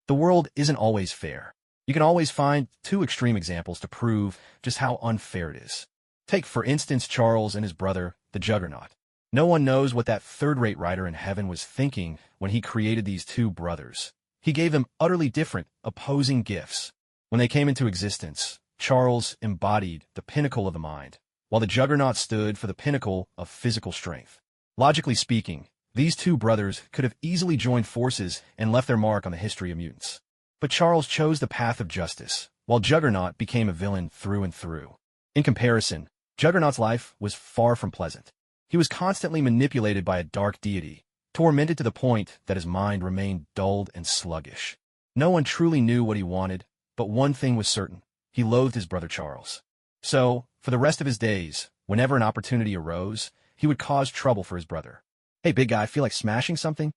The world isn't always fair. You can always find 2 extreme examples to prove just how unfair it is. Take, for instance, Charles and his brother, the Juggernaut. No one knows what that third-rate writer in heaven was thinking when he created these 2 brothers. He gave them utterly different, opposing gifts. When they came into existence, Charles embodied the pinnacle of the mind, while the Juggernaut stood for the pinnacle of physical strength. Logically speaking, these 2 brothers could have easily joined forces and left their mark on the history of mutants. But Charles chose the path of justice, while Juggernaut became a villain through and through. In comparison, Juggernaut's life was far from pleasant. He was constantly manipulated by a dark deity, tormented to the point that his mind remained dulled and sluggish. No one truly knew what he wanted, but one thing was certain. He loathed his brother Charles. So, for the rest of his days, whenever an opportunity arose, he would cause trouble for his brother. Hey, big guy, feel like smashing something?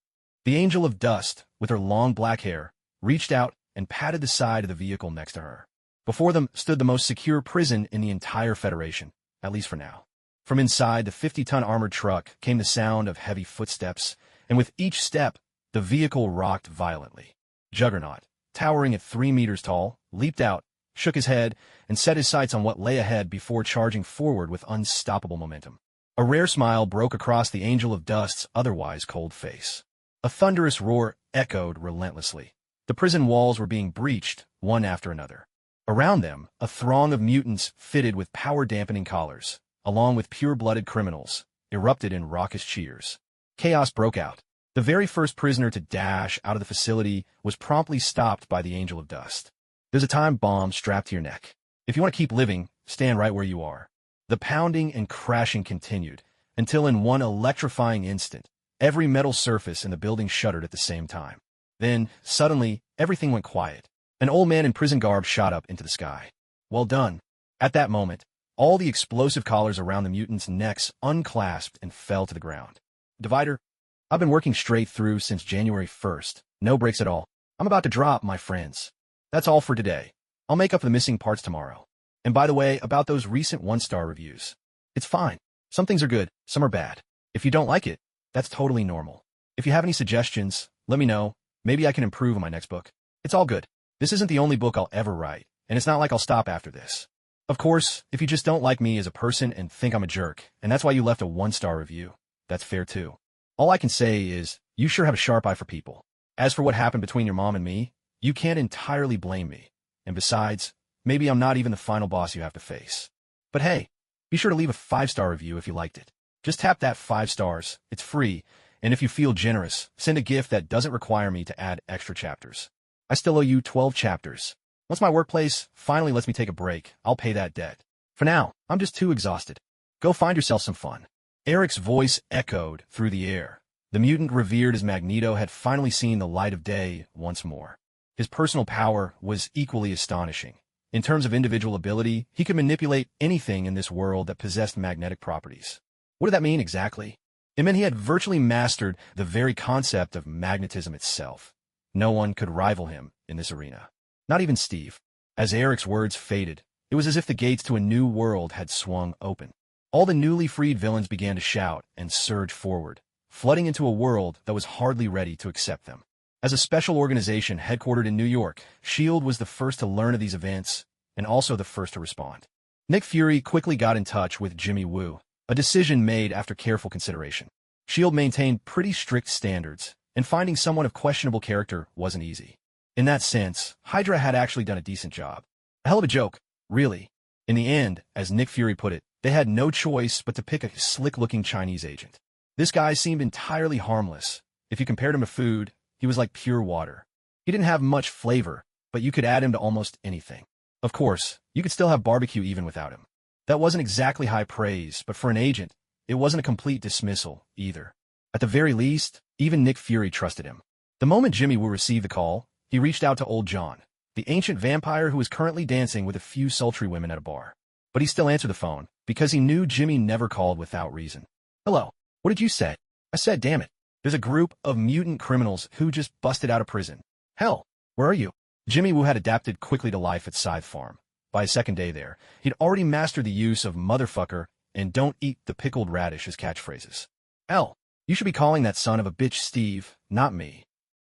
The Angel of Dust, with her long black hair, reached out and patted the side of the vehicle next to her. Before them stood the most secure prison in the entire Federation, at least for now. From inside the 50-ton armored truck came the sound of heavy footsteps, and with each step, the vehicle rocked violently. Juggernaut, towering at 3 meters tall, leaped out, shook his head, and set his sights on what lay ahead before charging forward with unstoppable momentum. A rare smile broke across the Angel of Dust's otherwise cold face. A thunderous roar echoed relentlessly. The prison walls were being breached, one after another. Around them, a throng of mutants fitted with power-dampening collars, along with pure-blooded criminals, erupted in raucous cheers. Chaos broke out. The very first prisoner to dash out of the facility was promptly stopped by the Angel of Dust. There's a time bomb strapped to your neck. If you want to keep living, stand right where you are. The pounding and crashing continued, until in one electrifying instant, every metal surface in the building shuddered at the same time. Then, suddenly, everything went quiet. An old man in prison garb shot up into the sky. Well done. At that moment, all the explosive collars around the mutants' necks unclasped and fell to the ground. Divider, I've been working straight through since January 1st. No breaks at all. I'm about to drop, my friends. That's all for today. I'll make up the missing parts tomorrow. And by the way, about those recent 1-star reviews. It's fine. Some things are good, some are bad. If you don't like it, that's totally normal. If you have any suggestions, let me know. Maybe I can improve on my next book. It's all good. This isn't the only book I'll ever write, and it's not like I'll stop after this. Of course, if you just don't like me as a person and think I'm a jerk, and that's why you left a 1-star review, that's fair too. All I can say is, you sure have a sharp eye for people. As for what happened between your mom and me, you can't entirely blame me. And besides, maybe I'm not even the final boss you have to face. But hey, be sure to leave a 5-star review if you liked it. Just tap that 5 stars, it's free, and if you feel generous, send a gift that doesn't require me to add extra chapters. I still owe you 12 chapters. Once my workplace finally lets me take a break, I'll pay that debt. For now, I'm just too exhausted. Go find yourself some fun. Eric's voice echoed through the air. The mutant revered as Magneto had finally seen the light of day once more. His personal power was equally astonishing. In terms of individual ability, he could manipulate anything in this world that possessed magnetic properties. What did that mean exactly? It meant he had virtually mastered the very concept of magnetism itself. No one could rival him in this arena. Not even Steve. As Eric's words faded, it was as if the gates to a new world had swung open. All the newly freed villains began to shout and surge forward, flooding into a world that was hardly ready to accept them. As a special organization headquartered in New York, S.H.I.E.L.D. was the first to learn of these events, and also the first to respond. Nick Fury quickly got in touch with Jimmy Woo, a decision made after careful consideration. S.H.I.E.L.D. maintained pretty strict standards, and finding someone of questionable character wasn't easy. In that sense, Hydra had actually done a decent job. A hell of a joke, really. In the end, as Nick Fury put it, they had no choice but to pick a slick-looking Chinese agent. This guy seemed entirely harmless. If you compared him to food, he was like pure water. He didn't have much flavor, but you could add him to almost anything. Of course, you could still have barbecue even without him. That wasn't exactly high praise, but for an agent, it wasn't a complete dismissal, either. At the very least, even Nick Fury trusted him. The moment Jimmy Woo received the call, he reached out to Old John, the ancient vampire who was currently dancing with a few sultry women at a bar. But he still answered the phone, because he knew Jimmy never called without reason. "Hello, what did you say?" "I said, damn it. There's a group of mutant criminals who just busted out of prison." "Hell, where are you?" Jimmy Woo had adapted quickly to life at Scythe Farm. By his second day there, he'd already mastered the use of motherfucker and don't eat the pickled radish as catchphrases. "Hell, you should be calling that son of a bitch Steve, not me."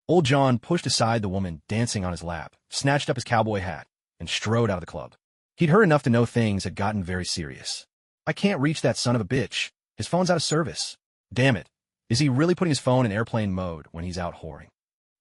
Old John pushed aside the woman dancing on his lap, snatched up his cowboy hat, and strode out of the club. He'd heard enough to know things had gotten very serious. "I can't reach that son of a bitch. His phone's out of service." "Damn it. Is he really putting his phone in airplane mode when he's out whoring?"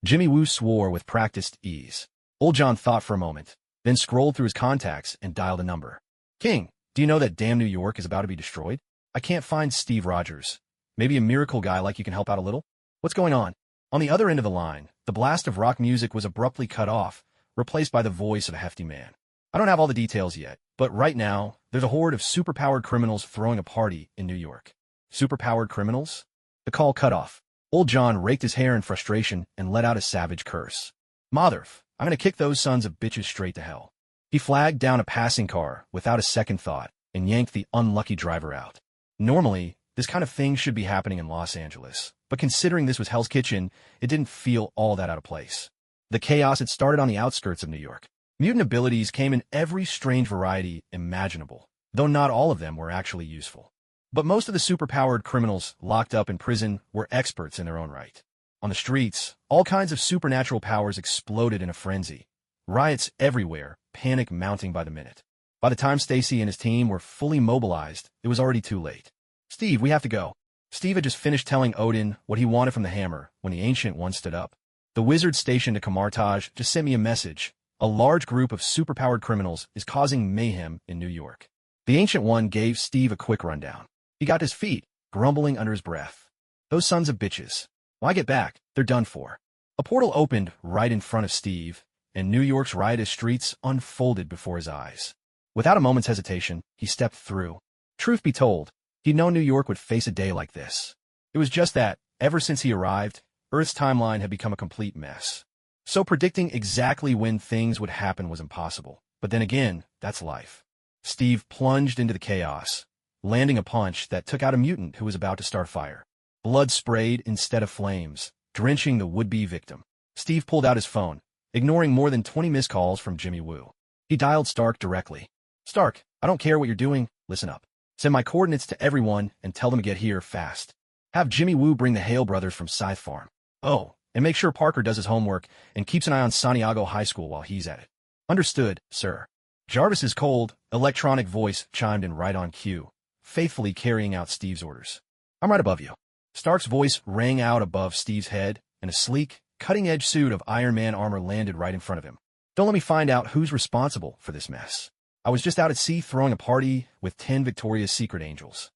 Jimmy Woo swore with practiced ease. Old John thought for a moment, then scrolled through his contacts and dialed a number. "King, do you know that damn New York is about to be destroyed? I can't find Steve Rogers. Maybe a miracle guy like you can help out a little? What's going on?" On the other end of the line, the blast of rock music was abruptly cut off, replaced by the voice of a hefty man. "I don't have all the details yet, but right now, there's a horde of superpowered criminals throwing a party in New York." "Superpowered criminals?" The call cut off. Old John raked his hair in frustration and let out a savage curse. "Motherf, I'm gonna kick those sons of bitches straight to hell." He flagged down a passing car without a second thought and yanked the unlucky driver out. Normally, this kind of thing should be happening in Los Angeles, but considering this was Hell's Kitchen, it didn't feel all that out of place. The chaos had started on the outskirts of New York. Mutant abilities came in every strange variety imaginable, though not all of them were actually useful. But most of the superpowered criminals locked up in prison were experts in their own right. On the streets, all kinds of supernatural powers exploded in a frenzy. Riots everywhere, panic mounting by the minute. By the time Stacy and his team were fully mobilized, it was already too late. "Steve, we have to go." Steve had just finished telling Odin what he wanted from the hammer when the Ancient One stood up. "The wizard stationed at Kamartaj just sent me a message. A large group of superpowered criminals is causing mayhem in New York." The Ancient One gave Steve a quick rundown. He got to his feet, grumbling under his breath. "Those sons of bitches. Why get back? They're done for." A portal opened right in front of Steve, and New York's riotous streets unfolded before his eyes. Without a moment's hesitation, he stepped through. Truth be told, he'd known New York would face a day like this. It was just that, ever since he arrived, Earth's timeline had become a complete mess. So predicting exactly when things would happen was impossible. But then again, that's life. Steve plunged into the chaos, landing a punch that took out a mutant who was about to start fire. Blood sprayed instead of flames, drenching the would-be victim. Steve pulled out his phone, ignoring more than 20 missed calls from Jimmy Woo. He dialed Stark directly. "Stark, I don't care what you're doing, listen up. Send my coordinates to everyone and tell them to get here fast. Have Jimmy Woo bring the Hale brothers from Scythe Farm. Oh, and make sure Parker does his homework and keeps an eye on Santiago High School while he's at it." "Understood, sir." Jarvis's cold, electronic voice chimed in right on cue, faithfully carrying out Steve's orders. "I'm right above you." Stark's voice rang out above Steve's head, and a sleek, cutting-edge suit of Iron Man armor landed right in front of him. "Don't let me find out who's responsible for this mess. I was just out at sea throwing a party with 10 Victoria's Secret angels."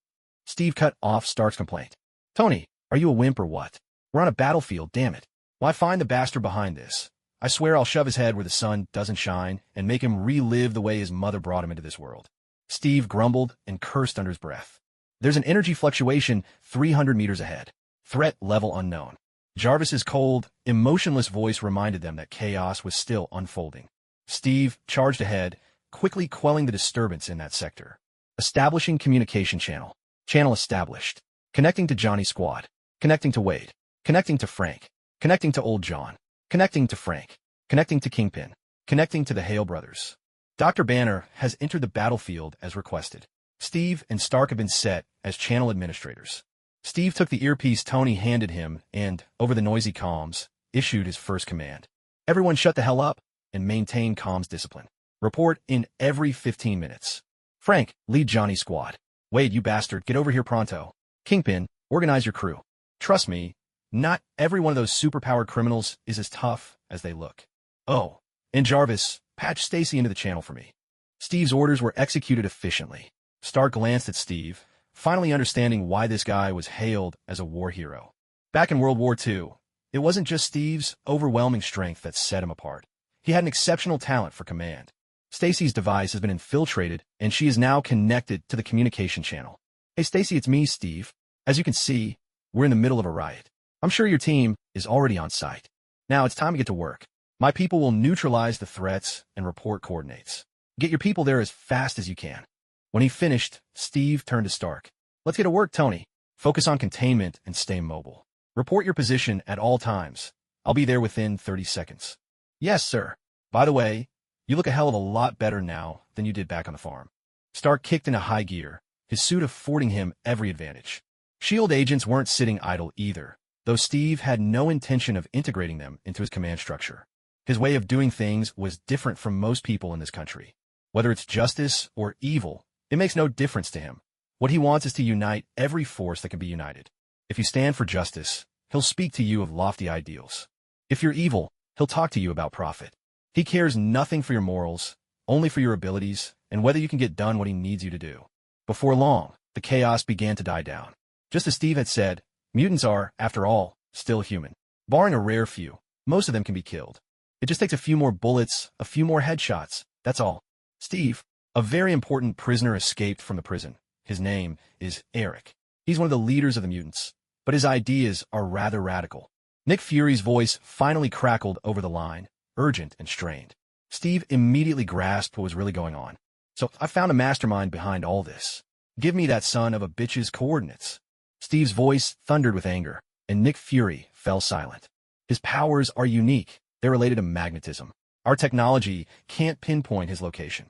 Steve cut off Stark's complaint. "Tony, are you a wimp or what? We're on a battlefield, damn it. Why find the bastard behind this? I swear I'll shove his head where the sun doesn't shine and make him relive the way his mother brought him into this world." Steve grumbled and cursed under his breath. "There's an energy fluctuation 300 meters ahead. Threat level unknown." Jarvis's cold, emotionless voice reminded them that chaos was still unfolding. Steve charged ahead, quickly quelling the disturbance in that sector. Establishing communication channel. Channel established. Connecting to Johnny's squad. Connecting to Wade. Connecting to Frank. Connecting to Old John. Connecting to Frank. Connecting to Kingpin. Connecting to the Hale brothers. Dr. Banner has entered the battlefield as requested. Steve and Stark have been set as channel administrators. Steve took the earpiece Tony handed him and, over the noisy comms, issued his first command. "Everyone shut the hell up and maintain comms discipline. Report in every 15 minutes. Frank, lead Johnny's squad. Wade, you bastard, get over here pronto. Kingpin, organize your crew. Trust me, not every one of those superpowered criminals is as tough as they look. Oh, and Jarvis, patch Stacy into the channel for me. Steve's orders were executed efficiently. Stark glanced at Steve, finally understanding why this guy was hailed as a war hero. Back in World War II, it wasn't just Steve's overwhelming strength that set him apart. He had an exceptional talent for command. Stacy's device has been infiltrated, and she is now connected to the communication channel. Hey Stacy, it's me, Steve. As you can see, we're in the middle of a riot. I'm sure your team is already on site. Now it's time to get to work. My people will neutralize the threats and report coordinates. Get your people there as fast as you can. When he finished, Steve turned to Stark. Let's get to work, Tony. Focus on containment and stay mobile. Report your position at all times. I'll be there within 30 seconds. Yes, sir. By the way, you look a hell of a lot better now than you did back on the farm. Stark kicked into high gear, his suit affording him every advantage. S.H.I.E.L.D. agents weren't sitting idle either, though Steve had no intention of integrating them into his command structure. His way of doing things was different from most people in this country. Whether it's justice or evil, it makes no difference to him. What he wants is to unite every force that can be united. If you stand for justice, he'll speak to you of lofty ideals. If you're evil, he'll talk to you about profit. He cares nothing for your morals, only for your abilities, and whether you can get done what he needs you to do. Before long, the chaos began to die down. Just as Steve had said, mutants are, after all, still human. Barring a rare few, most of them can be killed. It just takes a few more bullets, a few more headshots, that's all. Steve, a very important prisoner, escaped from the prison. His name is Eric. He's one of the leaders of the mutants, but his ideas are rather radical. Nick Fury's voice finally crackled over the line, urgent and strained. Steve immediately grasped what was really going on. So I found a mastermind behind all this. Give me that son of a bitch's coordinates. Steve's voice thundered with anger, and Nick Fury fell silent. His powers are unique. They're related to magnetism. Our technology can't pinpoint his location.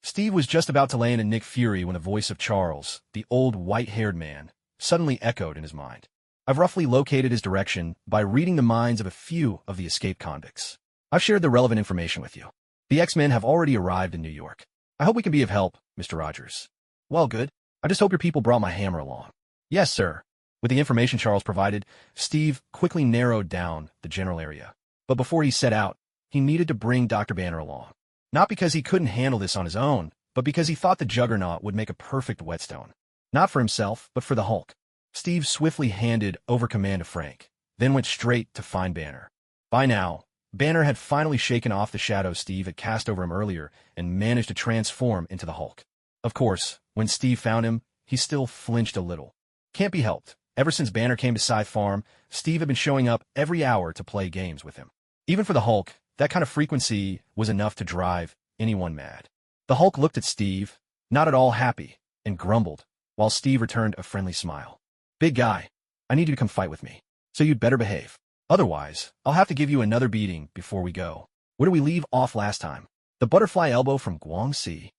Steve was just about to lay into Nick Fury when the voice of Charles, the old white-haired man, suddenly echoed in his mind. I've roughly located his direction by reading the minds of a few of the escaped convicts. I've shared the relevant information with you. The X-Men have already arrived in New York. I hope we can be of help, Mr. Rogers. Well, good. I just hope your people brought my hammer along. Yes, sir. With the information Charles provided, Steve quickly narrowed down the general area. But before he set out, he needed to bring Dr. Banner along. Not because he couldn't handle this on his own, but because he thought the Juggernaut would make a perfect whetstone. Not for himself, but for the Hulk. Steve swiftly handed over command to Frank, then went straight to find Banner. By now, Banner had finally shaken off the shadow Steve had cast over him earlier and managed to transform into the Hulk. Of course, when Steve found him, he still flinched a little. Can't be helped. Ever since Banner came to Scythe Farm, Steve had been showing up every hour to play games with him. Even for the Hulk, that kind of frequency was enough to drive anyone mad. The Hulk looked at Steve, not at all happy, and grumbled, while Steve returned a friendly smile. Big guy, I need you to come fight with me, so you'd better behave. Otherwise, I'll have to give you another beating before we go. Where did we leave off last time? The butterfly elbow from Guangxi.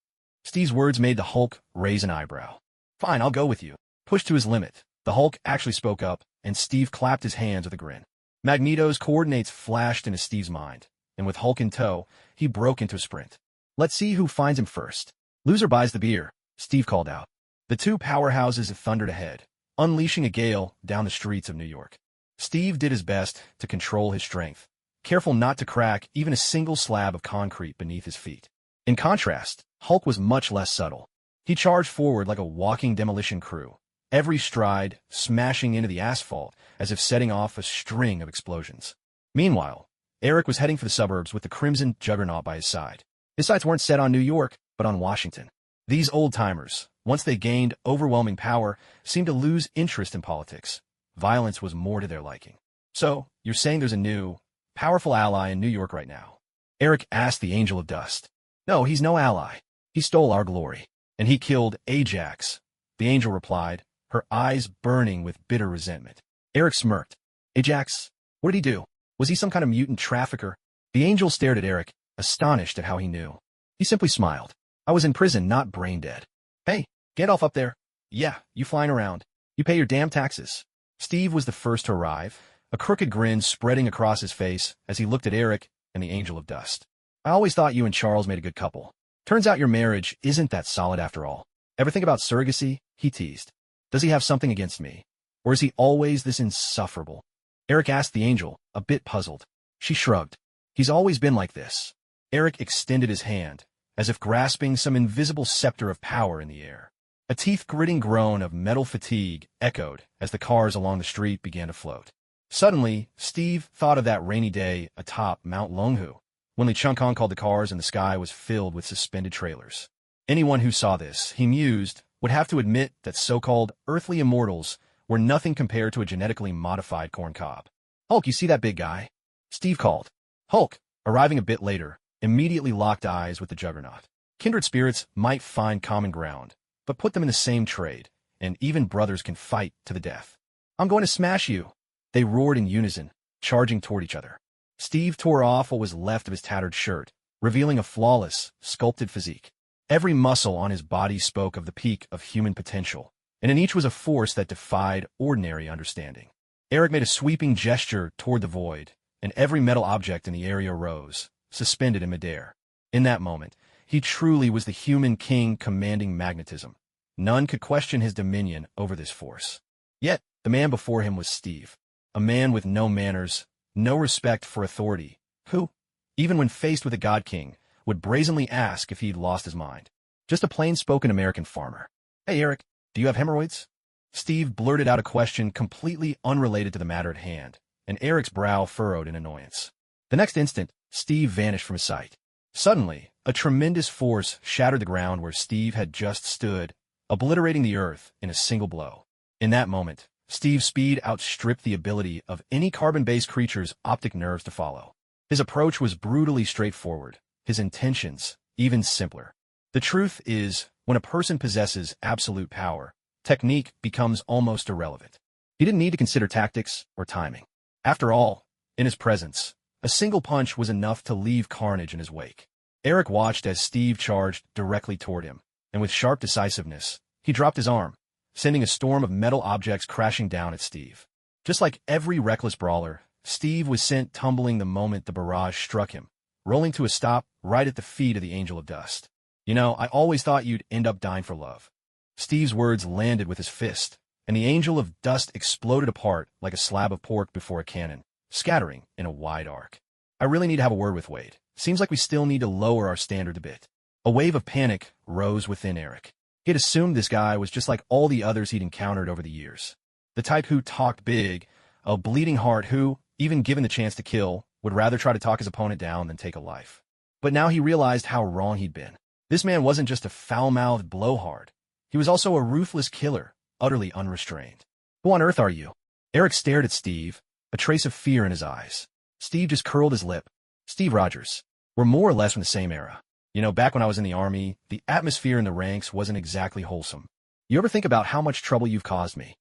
Steve's words made the Hulk raise an eyebrow. Fine, I'll go with you. Pushed to his limit, the Hulk actually spoke up, and Steve clapped his hands with a grin. Magneto's coordinates flashed into Steve's mind, and with Hulk in tow, he broke into a sprint. Let's see who finds him first. Loser buys the beer, Steve called out. The two powerhouses thundered ahead, unleashing a gale down the streets of New York. Steve did his best to control his strength, careful not to crack even a single slab of concrete beneath his feet. In contrast, Hulk was much less subtle. He charged forward like a walking demolition crew, every stride smashing into the asphalt as if setting off a string of explosions. Meanwhile, Eric was heading for the suburbs with the Crimson Juggernaut by his side. His sights weren't set on New York, but on Washington. These old-timers, once they gained overwhelming power, seemed to lose interest in politics. Violence was more to their liking. So, you're saying there's a new, powerful ally in New York right now? Eric asked the Angel of Dust. No, he's no ally. He stole our glory. And he killed Ajax. The angel replied, her eyes burning with bitter resentment. Eric smirked. Ajax? What did he do? Was he some kind of mutant trafficker? The angel stared at Eric, astonished at how he knew. He simply smiled. I was in prison, not brain dead. Hey, Gandalf up there. Yeah, you flying around. You pay your damn taxes. Steve was the first to arrive, a crooked grin spreading across his face as he looked at Eric and the Angel of Dust. I always thought you and Charles made a good couple. Turns out your marriage isn't that solid after all. Ever think about surrogacy? He teased. Does he have something against me? Or is he always this insufferable? Eric asked the angel, a bit puzzled. She shrugged. He's always been like this. Eric extended his hand, as if grasping some invisible scepter of power in the air. A teeth-gritting groan of metal fatigue echoed as the cars along the street began to float. Suddenly, Steve thought of that rainy day atop Mount Longhu, when Lee Chung-kong called the cars and the sky was filled with suspended trailers. Anyone who saw this, he mused, would have to admit that so-called earthly immortals were nothing compared to a genetically modified corn cob. Hulk, you see that big guy? Steve called. Hulk, arriving a bit later, immediately locked eyes with the juggernaut. Kindred spirits might find common ground, but put them in the same trade, and even brothers can fight to the death. I'm going to smash you! They roared in unison, charging toward each other. Steve tore off what was left of his tattered shirt, revealing a flawless, sculpted physique. Every muscle on his body spoke of the peak of human potential, and in each was a force that defied ordinary understanding. Eric made a sweeping gesture toward the void, and every metal object in the area rose, suspended in midair. In that moment, he truly was the human king commanding magnetism. None could question his dominion over this force. Yet, the man before him was Steve, a man with no manners, no respect for authority, who, even when faced with a god king, would brazenly ask if he'd lost his mind. Just a plain-spoken American farmer. Hey, Eric, do you have hemorrhoids? Steve blurted out a question completely unrelated to the matter at hand, and Eric's brow furrowed in annoyance. The next instant, Steve vanished from his sight. Suddenly, a tremendous force shattered the ground where Steve had just stood, obliterating the earth in a single blow. In that moment, Steve's speed outstripped the ability of any carbon-based creature's optic nerves to follow. His approach was brutally straightforward, his intentions even simpler. The truth is, when a person possesses absolute power, technique becomes almost irrelevant. He didn't need to consider tactics or timing. After all, in his presence, a single punch was enough to leave carnage in his wake. Eric watched as Steve charged directly toward him, and with sharp decisiveness, he dropped his arm, sending a storm of metal objects crashing down at Steve. Just like every reckless brawler, Steve was sent tumbling the moment the barrage struck him, rolling to a stop right at the feet of the Angel of Dust. You know, I always thought you'd end up dying for love. Steve's words landed with his fist, and the Angel of Dust exploded apart like a slab of pork before a cannon, scattering in a wide arc. I really need to have a word with Wade. Seems like we still need to lower our standard a bit. A wave of panic rose within Eric. He had assumed this guy was just like all the others he'd encountered over the years. The type who talked big, a bleeding heart who, even given the chance to kill, would rather try to talk his opponent down than take a life. But now he realized how wrong he'd been. This man wasn't just a foul-mouthed blowhard. He was also a ruthless killer, utterly unrestrained. Who on earth are you? Eric stared at Steve, a trace of fear in his eyes. Steve just curled his lip. Steve Rogers. We're more or less from the same era. You know, back when I was in the Army, the atmosphere in the ranks wasn't exactly wholesome. You ever think about how much trouble you've caused me?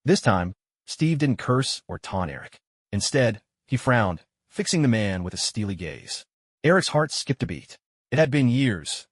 This time, Steve didn't curse or taunt Eric. Instead, he frowned, fixing the man with a steely gaze. Eric's heart skipped a beat. It had been years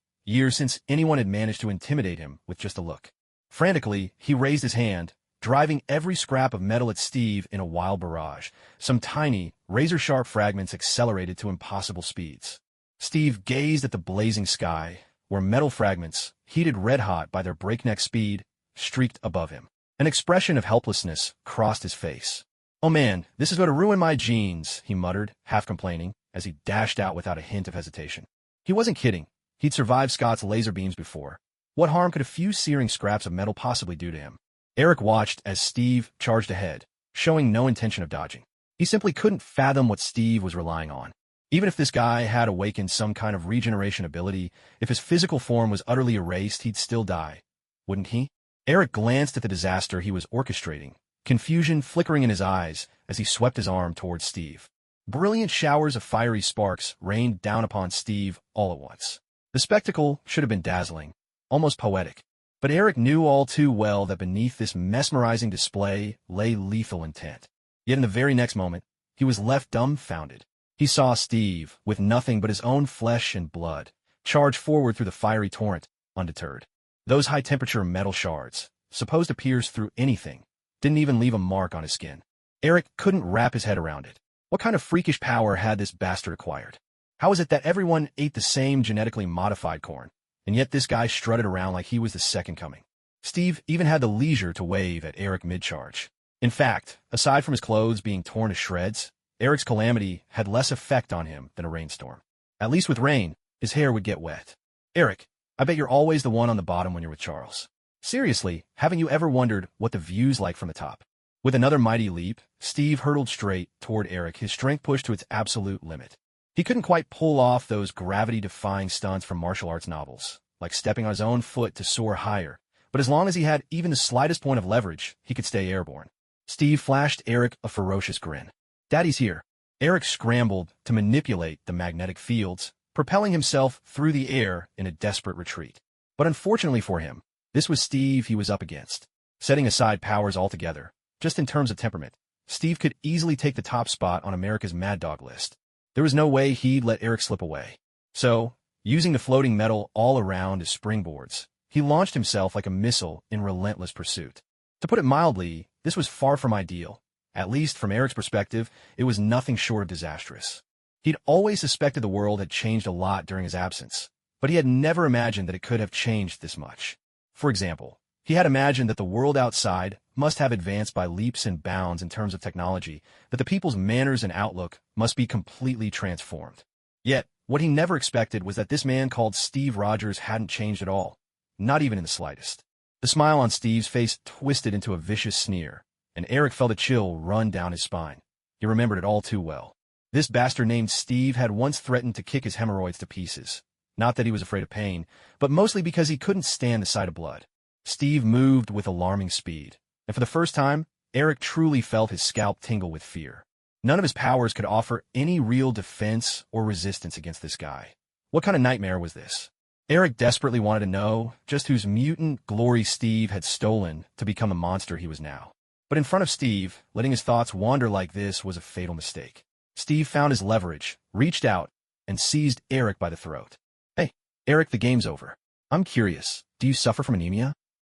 since anyone had managed to intimidate him with just a look. Frantically, he raised his hand, driving every scrap of metal at Steve in a wild barrage. Some tiny, razor-sharp fragments accelerated to impossible speeds. Steve gazed at the blazing sky, where metal fragments, heated red-hot by their breakneck speed, streaked above him. An expression of helplessness crossed his face. "Oh man, this is going to ruin my jeans," he muttered, half complaining, as he dashed out without a hint of hesitation. He wasn't kidding. He'd survived Scott's laser beams before. What harm could a few searing scraps of metal possibly do to him? Eric watched as Steve charged ahead, showing no intention of dodging. He simply couldn't fathom what Steve was relying on. Even if this guy had awakened some kind of regeneration ability, if his physical form was utterly erased, he'd still die. Wouldn't he? Eric glanced at the disaster he was orchestrating, confusion flickering in his eyes as he swept his arm towards Steve. Brilliant showers of fiery sparks rained down upon Steve all at once. The spectacle should have been dazzling, almost poetic. But Eric knew all too well that beneath this mesmerizing display lay lethal intent. Yet in the very next moment, he was left dumbfounded. He saw Steve, with nothing but his own flesh and blood, charge forward through the fiery torrent, undeterred. Those high-temperature metal shards, supposed to pierce through anything, didn't even leave a mark on his skin. Eric couldn't wrap his head around it. What kind of freakish power had this bastard acquired? How is it that everyone ate the same genetically modified corn, and yet this guy strutted around like he was the second coming. Steve even had the leisure to wave at Eric mid-charge. In fact, aside from his clothes being torn to shreds, Eric's calamity had less effect on him than a rainstorm. At least with rain, his hair would get wet. Eric, I bet you're always the one on the bottom when you're with Charles. Seriously, haven't you ever wondered what the view's like from the top? With another mighty leap, Steve hurtled straight toward Eric, his strength pushed to its absolute limit. He couldn't quite pull off those gravity-defying stunts from martial arts novels, like stepping on his own foot to soar higher, but as long as he had even the slightest point of leverage, he could stay airborne. Steve flashed Eric a ferocious grin. Daddy's here. Eric scrambled to manipulate the magnetic fields, propelling himself through the air in a desperate retreat. But unfortunately for him, this was Steve he was up against. Setting aside powers altogether, just in terms of temperament, Steve could easily take the top spot on America's Mad Dog list. There was no way he'd let Eric slip away. So, using the floating metal all around as springboards, he launched himself like a missile in relentless pursuit. To put it mildly, this was far from ideal. At least from Eric's perspective, it was nothing short of disastrous. He'd always suspected the world had changed a lot during his absence, but he had never imagined that it could have changed this much. For example, he had imagined that the world outside must have advanced by leaps and bounds in terms of technology, that the people's manners and outlook must be completely transformed. Yet, what he never expected was that this man called Steve Rogers hadn't changed at all, not even in the slightest. The smile on Steve's face twisted into a vicious sneer, and Eric felt a chill run down his spine. He remembered it all too well. This bastard named Steve had once threatened to kick his hemorrhoids to pieces. Not that he was afraid of pain, but mostly because he couldn't stand the sight of blood. Steve moved with alarming speed, and for the first time, Eric truly felt his scalp tingle with fear. None of his powers could offer any real defense or resistance against this guy. What kind of nightmare was this? Eric desperately wanted to know just whose mutant glory Steve had stolen to become the monster he was now. But in front of Steve, letting his thoughts wander like this was a fatal mistake. Steve found his leverage, reached out, and seized Eric by the throat. Hey, Eric, the game's over. I'm curious, do you suffer from anemia?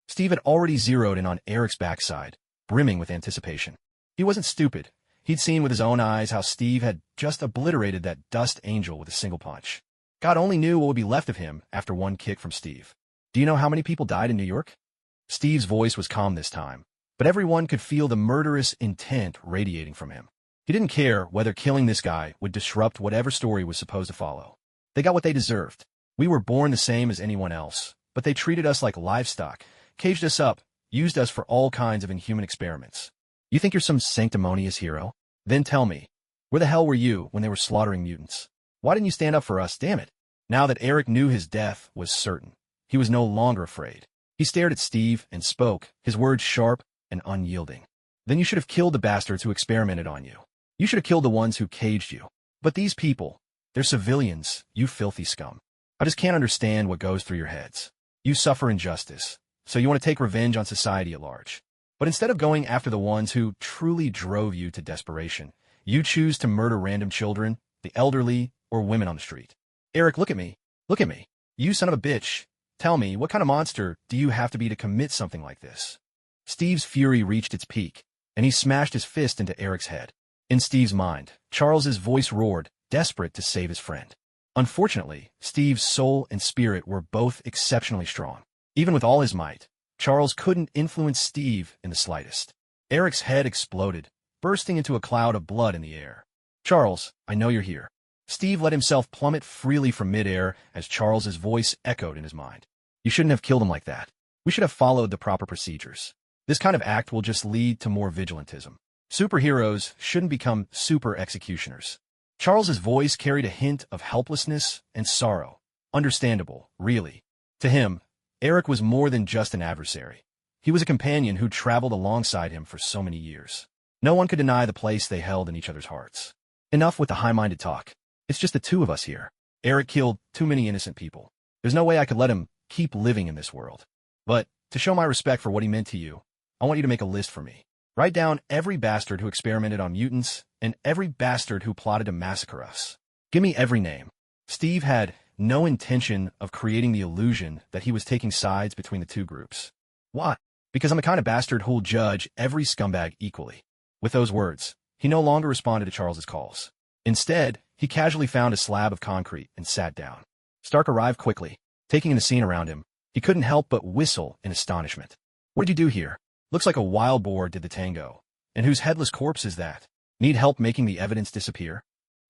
Steve had already zeroed in on Eric's backside, brimming with anticipation. He wasn't stupid. He'd seen with his own eyes how Steve had just obliterated that dust angel with a single punch. God only knew what would be left of him after one kick from Steve. Do you know how many people died in New York? Steve's voice was calm this time, but everyone could feel the murderous intent radiating from him. He didn't care whether killing this guy would disrupt whatever story was supposed to follow. They got what they deserved. We were born the same as anyone else, but they treated us like livestock, caged us up, used us for all kinds of inhuman experiments. You think you're some sanctimonious hero? Then tell me, where the hell were you when they were slaughtering mutants? Why didn't you stand up for us, damn it? Now that Eric knew his death was certain, he was no longer afraid. He stared at Steve and spoke, his words sharp and unyielding. Then you should have killed the bastards who experimented on you. You should have killed the ones who caged you. But these people, they're civilians, you filthy scum. I just can't understand what goes through your heads. You suffer injustice, so you want to take revenge on society at large. But instead of going after the ones who truly drove you to desperation, you choose to murder random children, the elderly, or women on the street. Eric, look at me. Look at me. You son of a bitch. Tell me, what kind of monster do you have to be to commit something like this? Steve's fury reached its peak, and he smashed his fist into Eric's head. In Steve's mind, Charles's voice roared, desperate to save his friend. Unfortunately, Steve's soul and spirit were both exceptionally strong. Even with all his might, Charles couldn't influence Steve in the slightest. Eric's head exploded, bursting into a cloud of blood in the air. Charles, I know you're here. Steve let himself plummet freely from midair as Charles's voice echoed in his mind. You shouldn't have killed him like that. We should have followed the proper procedures. This kind of act will just lead to more vigilantism. Superheroes shouldn't become super executioners. Charles's voice carried a hint of helplessness and sorrow. Understandable, really. To him, Eric was more than just an adversary. He was a companion who traveled alongside him for so many years. No one could deny the place they held in each other's hearts. Enough with the high-minded talk. It's just the two of us here. Eric killed too many innocent people. There's no way I could let him keep living in this world. But, to show my respect for what he meant to you, I want you to make a list for me. Write down every bastard who experimented on mutants and every bastard who plotted to massacre us. Give me every name. Steve had no intention of creating the illusion that he was taking sides between the two groups. Why? Because I'm the kind of bastard who'll judge every scumbag equally. With those words, he no longer responded to Charles's calls. Instead, he casually found a slab of concrete and sat down. Stark arrived quickly. Taking in the scene around him, he couldn't help but whistle in astonishment. What did you do here? Looks like a wild boar did the tango. And whose headless corpse is that? Need help making the evidence disappear?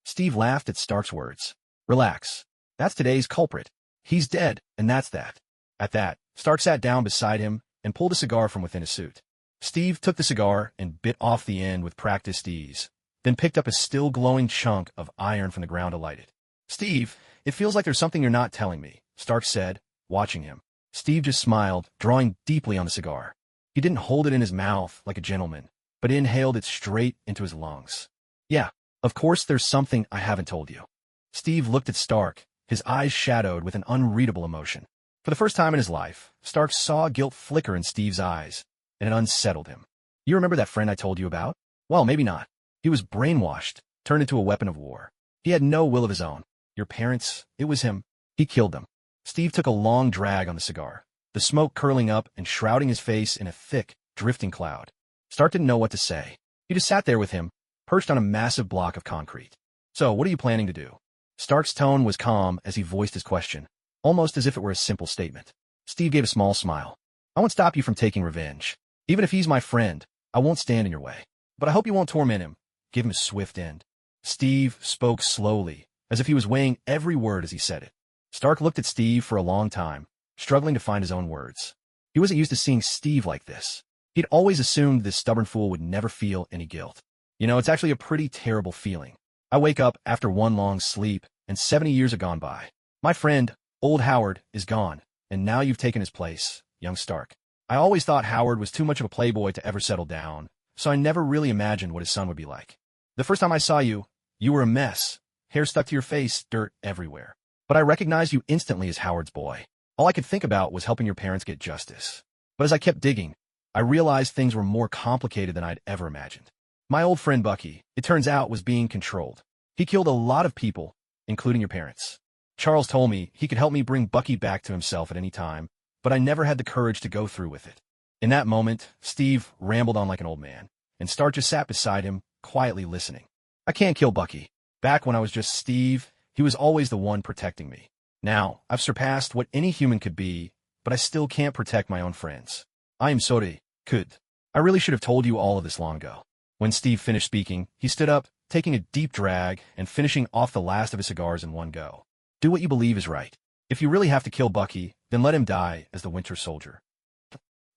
Steve laughed at Stark's words. Relax. That's today's culprit. He's dead, and that's that. At that, Stark sat down beside him and pulled a cigar from within his suit. Steve took the cigar and bit off the end with practiced ease, then picked up a still glowing chunk of iron from the ground to light it. Steve, it feels like there's something you're not telling me, Stark said, watching him. Steve just smiled, drawing deeply on the cigar. He didn't hold it in his mouth like a gentleman, but inhaled it straight into his lungs. Yeah, of course there's something I haven't told you. Steve looked at Stark, his eyes shadowed with an unreadable emotion. For the first time in his life, Stark saw guilt flicker in Steve's eyes, and it unsettled him. You remember that friend I told you about? Well, maybe not. He was brainwashed, turned into a weapon of war. He had no will of his own. Your parents, it was him. He killed them. Steve took a long drag on the cigar, the smoke curling up and shrouding his face in a thick, drifting cloud. Stark didn't know what to say. He just sat there with him, perched on a massive block of concrete. So, what are you planning to do? Stark's tone was calm as he voiced his question, almost as if it were a simple statement. Steve gave a small smile. I won't stop you from taking revenge. Even if he's my friend, I won't stand in your way. But I hope you won't torment him. Give him a swift end. Steve spoke slowly, as if he was weighing every word as he said it. Stark looked at Steve for a long time, struggling to find his own words. He wasn't used to seeing Steve like this. He'd always assumed this stubborn fool would never feel any guilt. You know, it's actually a pretty terrible feeling. I wake up after one long sleep, and 70 years have gone by. My friend, old Howard, is gone, and now you've taken his place, young Stark. I always thought Howard was too much of a playboy to ever settle down, so I never really imagined what his son would be like. The first time I saw you, you were a mess. Hair stuck to your face, dirt everywhere. But I recognized you instantly as Howard's boy. All I could think about was helping your parents get justice. But as I kept digging, I realized things were more complicated than I'd ever imagined. My old friend Bucky, it turns out, was being controlled. He killed a lot of people, including your parents. Charles told me he could help me bring Bucky back to himself at any time, but I never had the courage to go through with it. In that moment, Steve rambled on like an old man, and Stark just sat beside him, quietly listening. I can't kill Bucky. Back when I was just Steve, he was always the one protecting me. Now, I've surpassed what any human could be, but I still can't protect my own friends. I am sorry, could. I really should have told you all of this long ago. When Steve finished speaking, he stood up, taking a deep drag and finishing off the last of his cigars in one go. Do what you believe is right. If you really have to kill Bucky, then let him die as the Winter Soldier.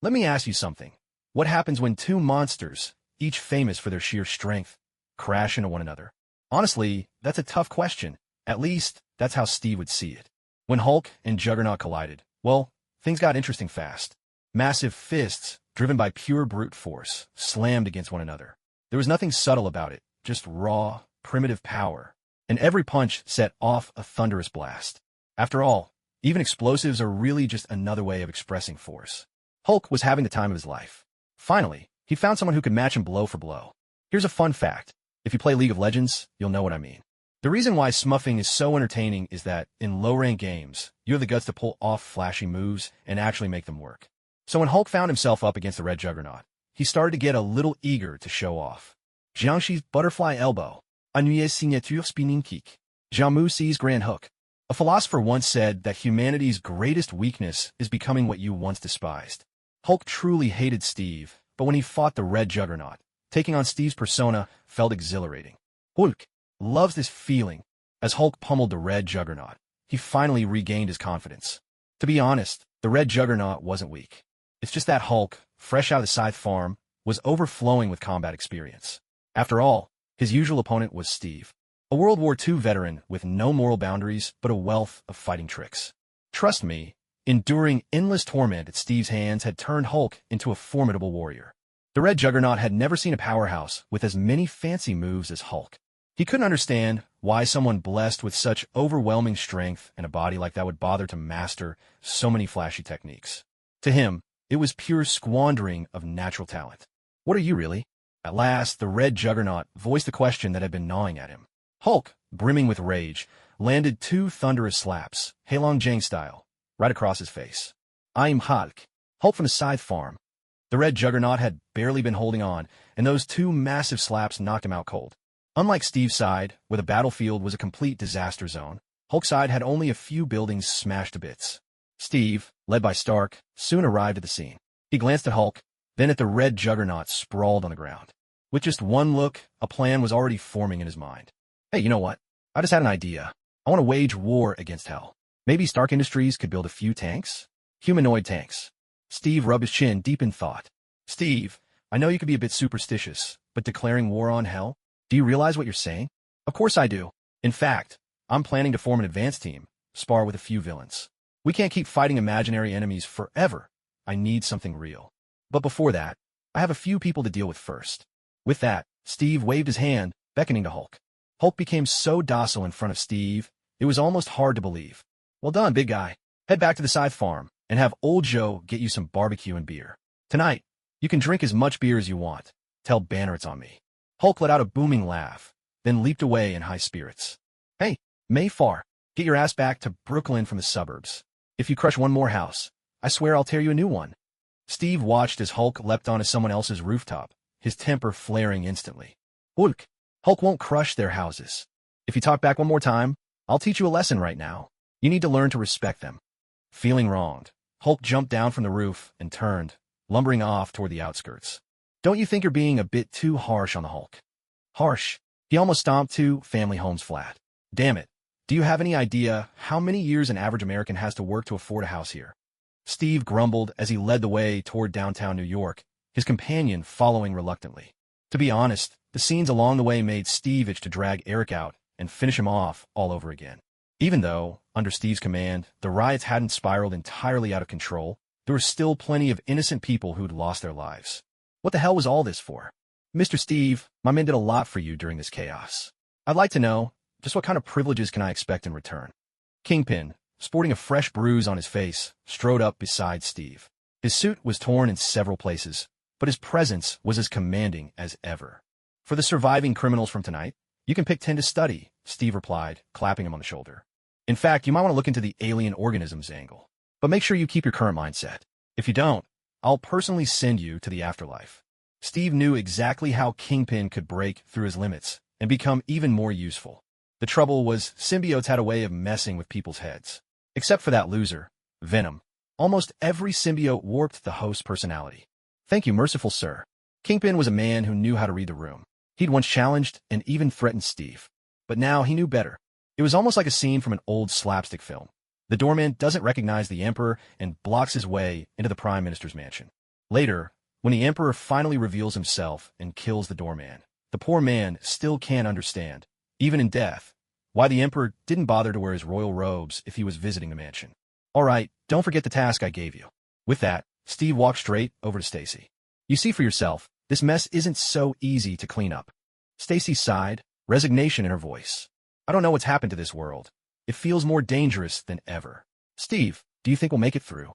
Let me ask you something. What happens when two monsters, each famous for their sheer strength, crash into one another? Honestly, that's a tough question. At least, that's how Steve would see it. When Hulk and Juggernaut collided, well, things got interesting fast. Massive fists, driven by pure brute force, slammed against one another. There was nothing subtle about it, just raw, primitive power. And every punch set off a thunderous blast. After all, even explosives are really just another way of expressing force. Hulk was having the time of his life. Finally, he found someone who could match him blow for blow. Here's a fun fact. If you play League of Legends, you'll know what I mean. The reason why smuffing is so entertaining is that, in low-rank games, you have the guts to pull off flashy moves and actually make them work. So when Hulk found himself up against the Red Juggernaut, he started to get a little eager to show off. Jiangxi's butterfly elbow, Anuy's signature spinning kick, Jiamu Si's grand hook. A philosopher once said that humanity's greatest weakness is becoming what you once despised. Hulk truly hated Steve, but when he fought the Red Juggernaut, taking on Steve's persona felt exhilarating. Hulk loves this feeling. As Hulk pummeled the Red Juggernaut, he finally regained his confidence. To be honest, the Red Juggernaut wasn't weak. It's just that Hulk, fresh out of the Scythe farm, was overflowing with combat experience. After all, his usual opponent was Steve, a World War II veteran with no moral boundaries but a wealth of fighting tricks. Trust me, enduring endless torment at Steve's hands had turned Hulk into a formidable warrior. The Red Juggernaut had never seen a powerhouse with as many fancy moves as Hulk. He couldn't understand why someone blessed with such overwhelming strength and a body like that would bother to master so many flashy techniques. To him, it was pure squandering of natural talent. What are you really? At last, the Red Juggernaut voiced the question that had been gnawing at him. Hulk, brimming with rage, landed two thunderous slaps, Heilong Jiang style, right across his face. I'm Hulk. Hulk from the Scythe farm. The Red Juggernaut had barely been holding on, and those two massive slaps knocked him out cold. Unlike Steve's side, where the battlefield was a complete disaster zone, Hulk's side had only a few buildings smashed to bits. Steve, led by Stark, soon arrived at the scene. He glanced at Hulk, then at the red juggernaut sprawled on the ground. With just one look, a plan was already forming in his mind. Hey, you know what? I just had an idea. I want to wage war against Hell. Maybe Stark Industries could build a few tanks? Humanoid tanks. Steve rubbed his chin deep in thought. Steve, I know you could be a bit superstitious, but declaring war on Hell? Do you realize what you're saying? Of course I do. In fact, I'm planning to form an advanced team, spar with a few villains. We can't keep fighting imaginary enemies forever. I need something real. But before that, I have a few people to deal with first. With that, Steve waved his hand, beckoning to Hulk. Hulk became so docile in front of Steve, it was almost hard to believe. Well done, big guy. Head back to the scythe farm and have old Joe get you some barbecue and beer. Tonight, you can drink as much beer as you want. Tell Banner it's on me. Hulk let out a booming laugh, then leaped away in high spirits. Hey, Mayfar, get your ass back to Brooklyn from the suburbs. If you crush one more house, I swear I'll tear you a new one. Steve watched as Hulk leapt onto someone else's rooftop, his temper flaring instantly. Hulk won't crush their houses. If you talk back one more time, I'll teach you a lesson right now. You need to learn to respect them. Feeling wronged, Hulk jumped down from the roof and turned, lumbering off toward the outskirts. Don't you think you're being a bit too harsh on the Hulk? Harsh? He almost stomped 2 family homes flat. Damn it. Do you have any idea how many years an average American has to work to afford a house here? Steve grumbled as he led the way toward downtown New York, his companion following reluctantly. To be honest, the scenes along the way made Steve itch to drag Eric out and finish him off all over again. Even though, under Steve's command, the riots hadn't spiraled entirely out of control, there were still plenty of innocent people who'd lost their lives. What the hell was all this for? Mr. Steve, my men did a lot for you during this chaos. I'd like to know, just what kind of privileges can I expect in return? Kingpin, sporting a fresh bruise on his face, strode up beside Steve. His suit was torn in several places, but his presence was as commanding as ever. For the surviving criminals from tonight, you can pick 10 to study, Steve replied, clapping him on the shoulder. In fact, you might want to look into the alien organisms angle. But make sure you keep your current mindset. If you don't, I'll personally send you to the afterlife. Steve knew exactly how Kingpin could break through his limits and become even more useful. The trouble was, symbiotes had a way of messing with people's heads. Except for that loser, Venom. Almost every symbiote warped the host's personality. Thank you, merciful sir. Kingpin was a man who knew how to read the room. He'd once challenged and even threatened Steve. But now he knew better. It was almost like a scene from an old slapstick film. The doorman doesn't recognize the Emperor and blocks his way into the Prime Minister's mansion. Later, when the Emperor finally reveals himself and kills the doorman, the poor man still can't understand, even in death, why the Emperor didn't bother to wear his royal robes if he was visiting the mansion. All right, don't forget the task I gave you. With that, Steve walked straight over to Stacy. You see for yourself, this mess isn't so easy to clean up. Stacy sighed, resignation in her voice. I don't know what's happened to this world. It feels more dangerous than ever. Steve, do you think we'll make it through?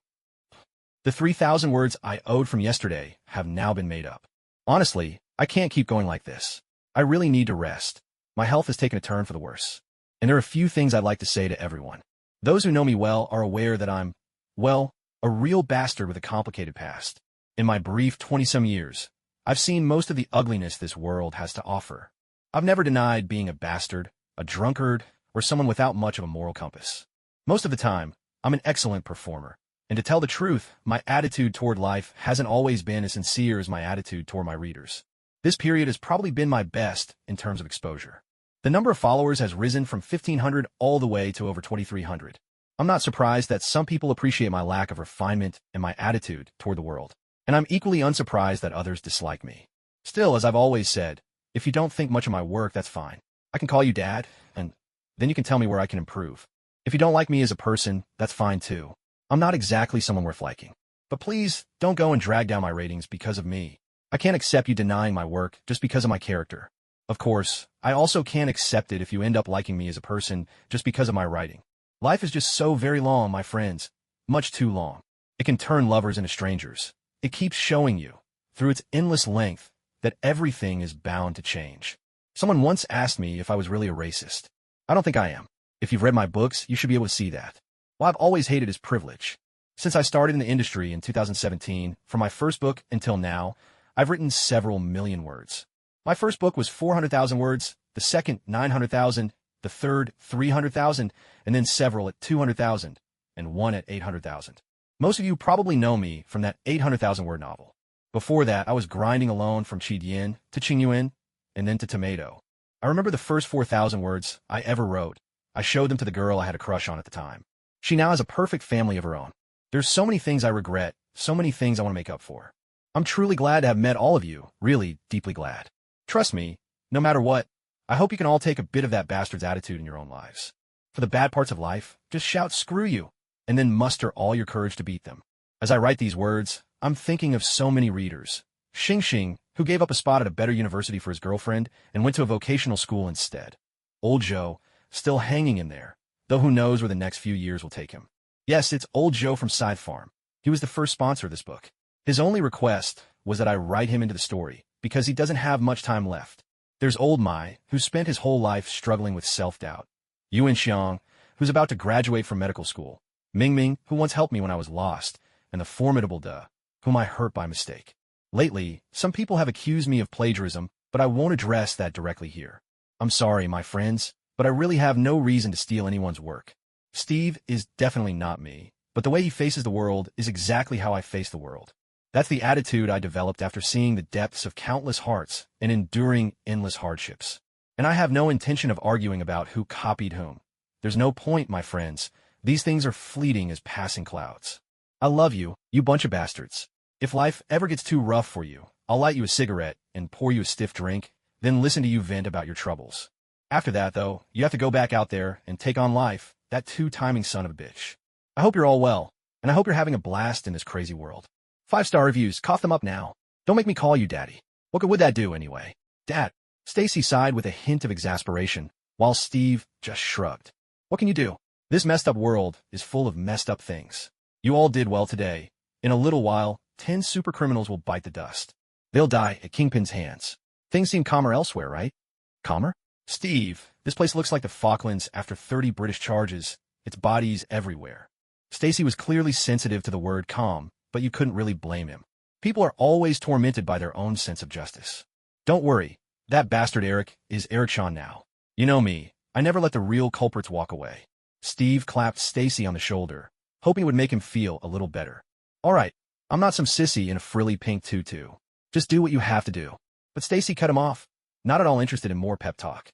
The 3,000 words I owed from yesterday have now been made up. Honestly, I can't keep going like this. I really need to rest. My health has taken a turn for the worse. And there are a few things I'd like to say to everyone. Those who know me well are aware that I'm, well, a real bastard with a complicated past. In my brief 20-some years, I've seen most of the ugliness this world has to offer. I've never denied being a bastard, a drunkard, or someone without much of a moral compass. Most of the time, I'm an excellent performer. And to tell the truth, my attitude toward life hasn't always been as sincere as my attitude toward my readers. This period has probably been my best in terms of exposure. The number of followers has risen from 1,500 all the way to over 2,300. I'm not surprised that some people appreciate my lack of refinement and my attitude toward the world. And I'm equally unsurprised that others dislike me. Still, as I've always said, if you don't think much of my work, that's fine. I can call you Dad, and then you can tell me where I can improve. If you don't like me as a person, that's fine too. I'm not exactly someone worth liking. But please, don't go and drag down my ratings because of me. I can't accept you denying my work just because of my character. Of course, I also can't accept it if you end up liking me as a person just because of my writing. Life is just so very long, my friends. Much too long. It can turn lovers into strangers. It keeps showing you, through its endless length, that everything is bound to change. Someone once asked me if I was really a racist. I don't think I am. If you've read my books, you should be able to see that. Well, I've always hated his privilege. Since I started in the industry in 2017, from my first book until now, I've written several million words. My first book was 400,000 words, the second 900,000, the third 300,000, and then several at 200,000. and one at 800,000. Most of you probably know me from that 800,000-word novel. Before that, I was grinding alone from Yin to Qingyuan, and then to Tomato. I remember the first 4,000 words I ever wrote. I showed them to the girl I had a crush on at the time. She now has a perfect family of her own. There's so many things I regret, so many things I want to make up for. I'm truly glad to have met all of you, really deeply glad. Trust me, no matter what, I hope you can all take a bit of that bastard's attitude in your own lives. For the bad parts of life, just shout screw you, and then muster all your courage to beat them. As I write these words, I'm thinking of so many readers. Xing, who gave up a spot at a better university for his girlfriend and went to a vocational school instead. Old Joe, still hanging in there, though who knows where the next few years will take him. Yes, it's Old Joe from Scythe Farm. He was the first sponsor of this book. His only request was that I write him into the story, because he doesn't have much time left. There's Old Mai, who spent his whole life struggling with self-doubt. Yuan Xiang, who's about to graduate from medical school. Ming, who once helped me when I was lost. And the formidable De, whom I hurt by mistake. Lately, some people have accused me of plagiarism, but I won't address that directly here. I'm sorry, my friends, but I really have no reason to steal anyone's work. Steve is definitely not me, but the way he faces the world is exactly how I face the world. That's the attitude I developed after seeing the depths of countless hearts and enduring endless hardships. And I have no intention of arguing about who copied whom. There's no point, my friends. These things are fleeting as passing clouds. I love you, you bunch of bastards. If life ever gets too rough for you, I'll light you a cigarette and pour you a stiff drink, then listen to you vent about your troubles. After that, though, you have to go back out there and take on life, that two-timing son of a bitch. I hope you're all well, and I hope you're having a blast in this crazy world. 5-star reviews, cough them up now. Don't make me call you Daddy. What good would that do, anyway? Dad. Stacy sighed with a hint of exasperation, while Steve just shrugged. What can you do? This messed up world is full of messed up things. You all did well today. In a little while, 10 supercriminals will bite the dust. They'll die at Kingpin's hands. Things seem calmer elsewhere, right? Calmer? Steve, this place looks like the Falklands after 30 British charges. It's bodies everywhere. Stacy was clearly sensitive to the word calm, but you couldn't really blame him. People are always tormented by their own sense of justice. Don't worry, that bastard Eric is Eric-chan now. You know me, I never let the real culprits walk away. Steve clapped Stacy on the shoulder, hoping it would make him feel a little better. All right, I'm not some sissy in a frilly pink tutu. Just do what you have to do. But Stacy cut him off, not at all interested in more pep talk.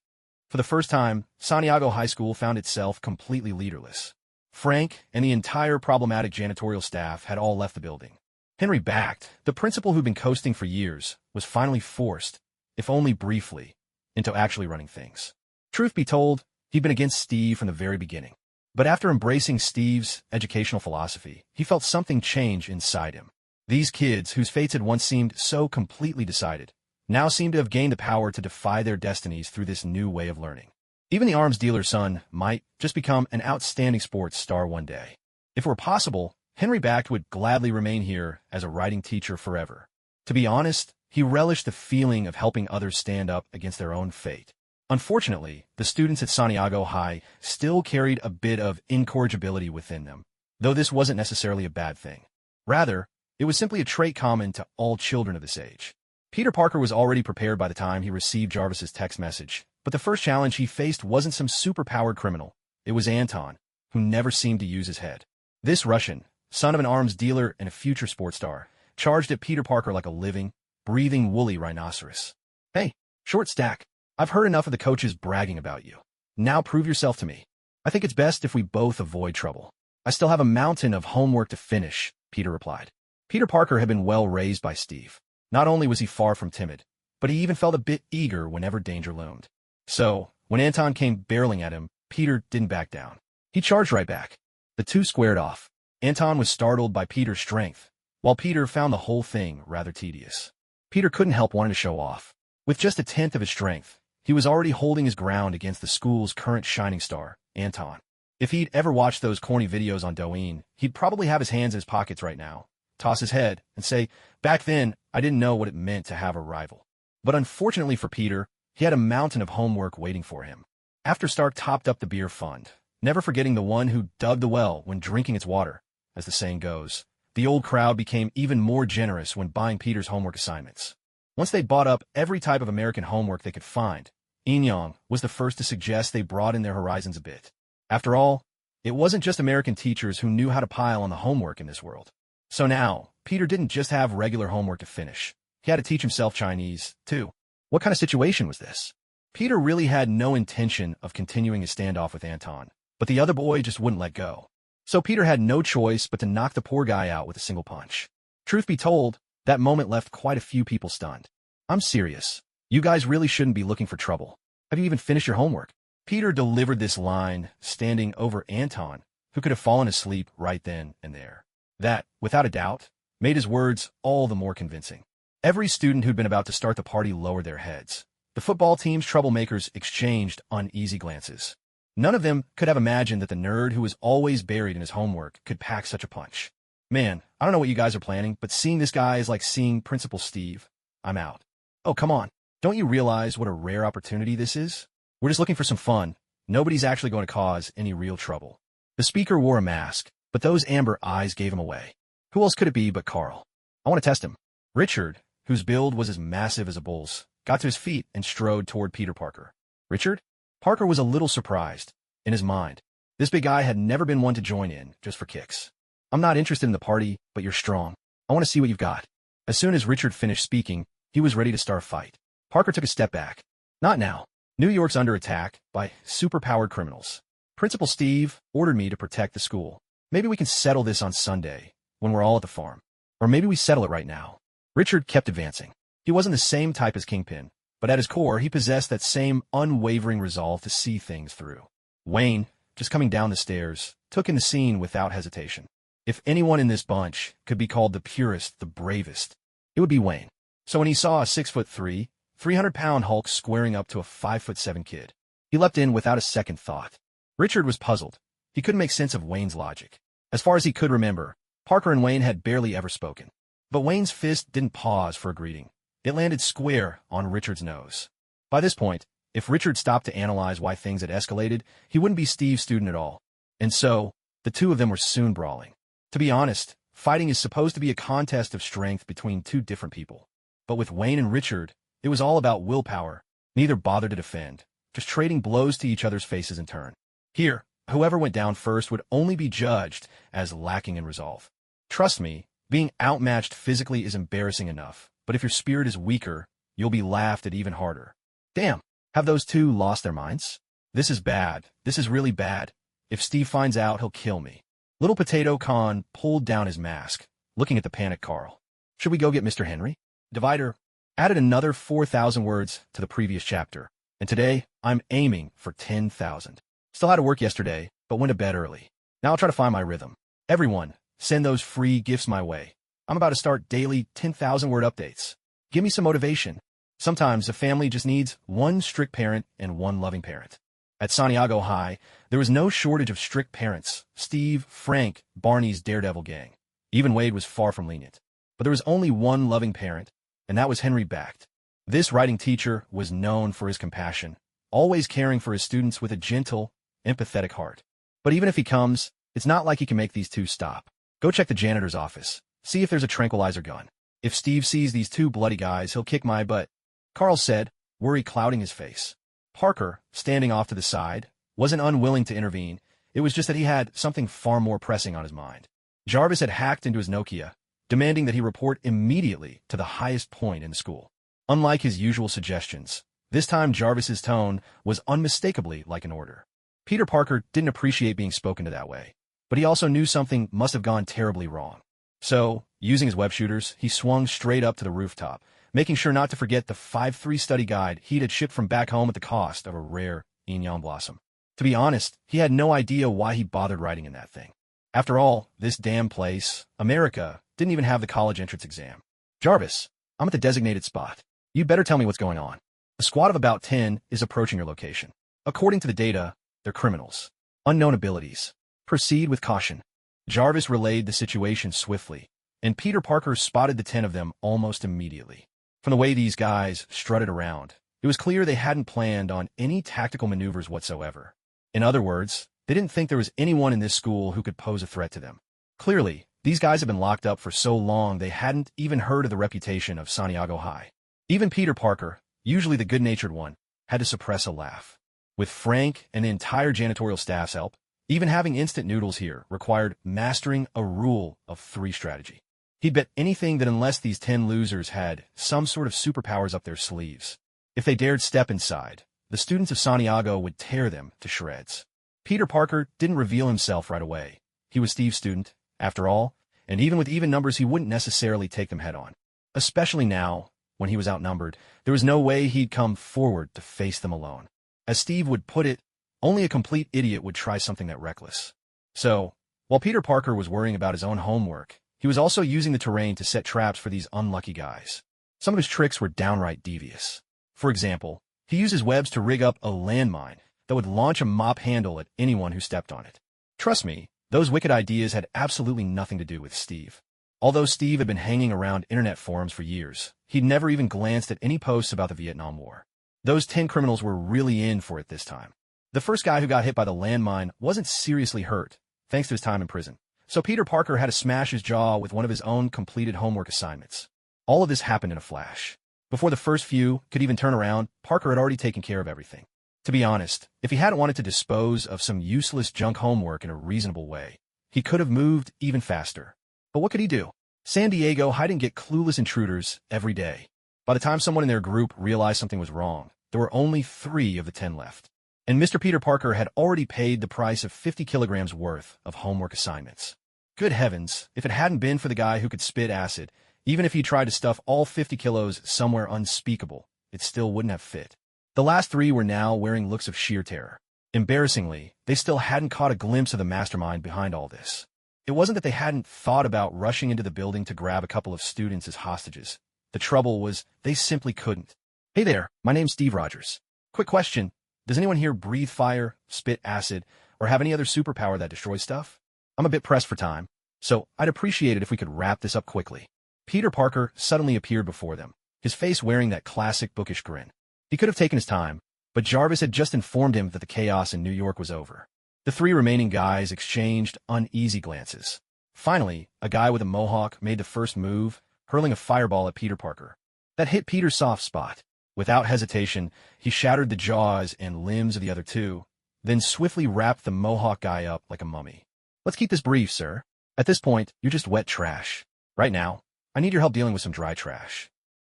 For the first time, Santiago High School found itself completely leaderless. Frank and the entire problematic janitorial staff had all left the building. Henry Backed, the principal who'd been coasting for years, was finally forced, if only briefly, into actually running things. Truth be told, he'd been against Steve from the very beginning. But after embracing Steve's educational philosophy, he felt something change inside him. These kids, whose fates had once seemed so completely decided, now seemed to have gained the power to defy their destinies through this new way of learning. Even the arms dealer's son might just become an outstanding sports star one day. If it were possible, Henry Backed would gladly remain here as a writing teacher forever. To be honest, he relished the feeling of helping others stand up against their own fate. Unfortunately, the students at Santiago High still carried a bit of incorrigibility within them, though this wasn't necessarily a bad thing. Rather, it was simply a trait common to all children of this age. Peter Parker was already prepared by the time he received Jarvis's text message, but the first challenge he faced wasn't some super-powered criminal. It was Anton, who never seemed to use his head. This Russian, son of an arms dealer and a future sports star, charged at Peter Parker like a living, breathing woolly rhinoceros. Hey, short stack. I've heard enough of the coaches bragging about you. Now prove yourself to me. I think it's best if we both avoid trouble. I still have a mountain of homework to finish, Peter replied. Peter Parker had been well raised by Steve. Not only was he far from timid, but he even felt a bit eager whenever danger loomed. So, when Anton came barreling at him, Peter didn't back down. He charged right back. The two squared off. Anton was startled by Peter's strength, while Peter found the whole thing rather tedious. Peter couldn't help wanting to show off. With just a tenth of his strength, he was already holding his ground against the school's current shining star, Anton. If he'd ever watched those corny videos on Douyin, he'd probably have his hands in his pockets right now, toss his head, and say, "Back then, I didn't know what it meant to have a rival." But unfortunately for Peter, he had a mountain of homework waiting for him. After Stark topped up the beer fund, never forgetting the one who dug the well when drinking its water, as the saying goes, the old crowd became even more generous when buying Peter's homework assignments. Once they bought up every type of American homework they could find, Inyong was the first to suggest they broaden their horizons a bit. After all, It wasn't just American teachers who knew how to pile on the homework in this world. So now, Peter didn't just have regular homework to finish. He had to teach himself Chinese, too. What kind of situation was this? Peter really had no intention of continuing his standoff with Anton, but the other boy just wouldn't let go. So Peter had no choice but to knock the poor guy out with a single punch. Truth be told, that moment left quite a few people stunned. I'm serious. You guys really shouldn't be looking for trouble. Have you even finished your homework? Peter delivered this line, standing over Anton, who could have fallen asleep right then and there. That, without a doubt, made his words all the more convincing. Every student who'd been about to start the party lowered their heads. The football team's troublemakers exchanged uneasy glances. None of them could have imagined that the nerd who was always buried in his homework could pack such a punch. Man, I don't know what you guys are planning, but seeing this guy is like seeing Principal Steve. I'm out. Oh, come on. Don't you realize what a rare opportunity this is? We're just looking for some fun. Nobody's actually going to cause any real trouble. The speaker wore a mask, but those amber eyes gave him away. Who else could it be but Carl? I want to test him. Richard, whose build was as massive as a bull's, got to his feet and strode toward Peter Parker. Richard? Parker was a little surprised. In his mind, this big guy had never been one to join in, just for kicks. I'm not interested in the party, but you're strong. I want to see what you've got. As soon as Richard finished speaking, he was ready to start a fight. Parker took a step back. Not now. New York's under attack by superpowered criminals. Principal Steve ordered me to protect the school. Maybe we can settle this on Sunday, when we're all at the farm. Or maybe we settle it right now. Richard kept advancing. He wasn't the same type as Kingpin, but at his core, he possessed that same unwavering resolve to see things through. Wayne, just coming down the stairs, took in the scene without hesitation. If anyone in this bunch could be called the purest, the bravest, it would be Wayne. So when he saw a 6'3", 300-pound Hulk squaring up to a 5'7" kid, he leapt in without a second thought. Richard was puzzled. He couldn't make sense of Wayne's logic. As far as he could remember, Parker and Wayne had barely ever spoken. But Wayne's fist didn't pause for a greeting. It landed square on Richard's nose. By this point, if Richard stopped to analyze why things had escalated, he wouldn't be Steve's student at all. And so, the two of them were soon brawling. To be honest, fighting is supposed to be a contest of strength between two different people. But with Wayne and Richard, it was all about willpower. Neither bothered to defend, just trading blows to each other's faces in turn. Here, whoever went down first would only be judged as lacking in resolve. Trust me, being outmatched physically is embarrassing enough, but if your spirit is weaker, you'll be laughed at even harder. Damn, have those two lost their minds? This is bad. This is really bad. If Steve finds out, he'll kill me. Little Potato Con pulled down his mask, looking at the panicked Carl. Should we go get Mr. Henry? Divider added another 4,000 words to the previous chapter, and today I'm aiming for 10,000. Still had to work yesterday, but went to bed early. Now I'll try to find my rhythm. Everyone, send those free gifts my way. I'm about to start daily 10,000-word updates. Give me some motivation. Sometimes a family just needs one strict parent and one loving parent. At Santiago High, there was no shortage of strict parents. Steve, Frank, Barney's daredevil gang. Even Wade was far from lenient. But there was only one loving parent, and that was Henry Bacht. This writing teacher was known for his compassion, always caring for his students with a gentle, empathetic heart. But even if he comes, it's not like he can make these two stop. Go check the janitor's office. See if there's a tranquilizer gun. If Steve sees these two bloody guys, he'll kick my butt, Carl said, worry clouding his face. Parker, standing off to the side, wasn't unwilling to intervene. It was just that he had something far more pressing on his mind. Jarvis had hacked into his Nokia, demanding that he report immediately to the highest point in the school. Unlike his usual suggestions, this time Jarvis's tone was unmistakably like an order. Peter Parker didn't appreciate being spoken to that way, but he also knew something must have gone terribly wrong. So, using his web shooters, he swung straight up to the rooftop, making sure not to forget the 5.3 study guide he'd had shipped from back home at the cost of a rare Inyan blossom. To be honest, he had no idea why he bothered writing in that thing. After all, this damn place, America, didn't even have the college entrance exam. Jarvis, I'm at the designated spot. You'd better tell me what's going on. A squad of about 10 is approaching your location. According to the data, they're criminals. Unknown abilities. Proceed with caution. Jarvis relayed the situation swiftly, and Peter Parker spotted the 10 of them almost immediately. From the way these guys strutted around, it was clear they hadn't planned on any tactical maneuvers whatsoever. In other words, they didn't think there was anyone in this school who could pose a threat to them. Clearly, these guys had been locked up for so long they hadn't even heard of the reputation of Santiago High. Even Peter Parker, usually the good-natured one, had to suppress a laugh. With Frank and the entire janitorial staff's help, Even having instant noodles here required mastering a rule of 3 strategy. He'd bet anything that unless these 10 losers had some sort of superpowers up their sleeves, if they dared step inside, the students of Santiago would tear them to shreds. Peter Parker didn't reveal himself right away. He was Steve's student, after all, and even with even numbers he wouldn't necessarily take them head on. Especially now, when he was outnumbered, there was no way he'd come forward to face them alone. As Steve would put it, only a complete idiot would try something that reckless. So, while Peter Parker was worrying about his own homework, he was also using the terrain to set traps for these unlucky guys. Some of his tricks were downright devious. For example, he used his webs to rig up a landmine that would launch a mop handle at anyone who stepped on it. Trust me, those wicked ideas had absolutely nothing to do with Steve. Although Steve had been hanging around internet forums for years, he'd never even glanced at any posts about the Vietnam War. Those 10 criminals were really in for it this time. The first guy who got hit by the landmine wasn't seriously hurt, thanks to his time in prison. So Peter Parker had to smash his jaw with one of his own completed homework assignments. All of this happened in a flash. Before the first few could even turn around, Parker had already taken care of everything. To be honest, if he hadn't wanted to dispose of some useless junk homework in a reasonable way, he could have moved even faster. But what could he do? San Diego hide and get clueless intruders every day. By the time someone in their group realized something was wrong, there were only 3 of the 10 left. And Mr. Peter Parker had already paid the price of 50 kilograms worth of homework assignments. Good heavens, if it hadn't been for the guy who could spit acid, even if he tried to stuff all 50 kilos somewhere unspeakable, it still wouldn't have fit. The last 3 were now wearing looks of sheer terror. Embarrassingly, they still hadn't caught a glimpse of the mastermind behind all this. It wasn't that they hadn't thought about rushing into the building to grab a couple of students as hostages. The trouble was, they simply couldn't. Hey there, my name's Steve Rogers. Quick question, does anyone here breathe fire, spit acid, or have any other superpower that destroys stuff? I'm a bit pressed for time, so I'd appreciate it if we could wrap this up quickly. Peter Parker suddenly appeared before them, his face wearing that classic bookish grin. He could have taken his time, but Jarvis had just informed him that the chaos in New York was over. The 3 remaining guys exchanged uneasy glances. Finally, a guy with a mohawk made the first move, hurling a fireball at Peter Parker. That hit Peter's soft spot. Without hesitation, he shattered the jaws and limbs of the other 2, then swiftly wrapped the mohawk guy up like a mummy. Let's keep this brief, sir. At this point, you're just wet trash. Right now, I need your help dealing with some dry trash.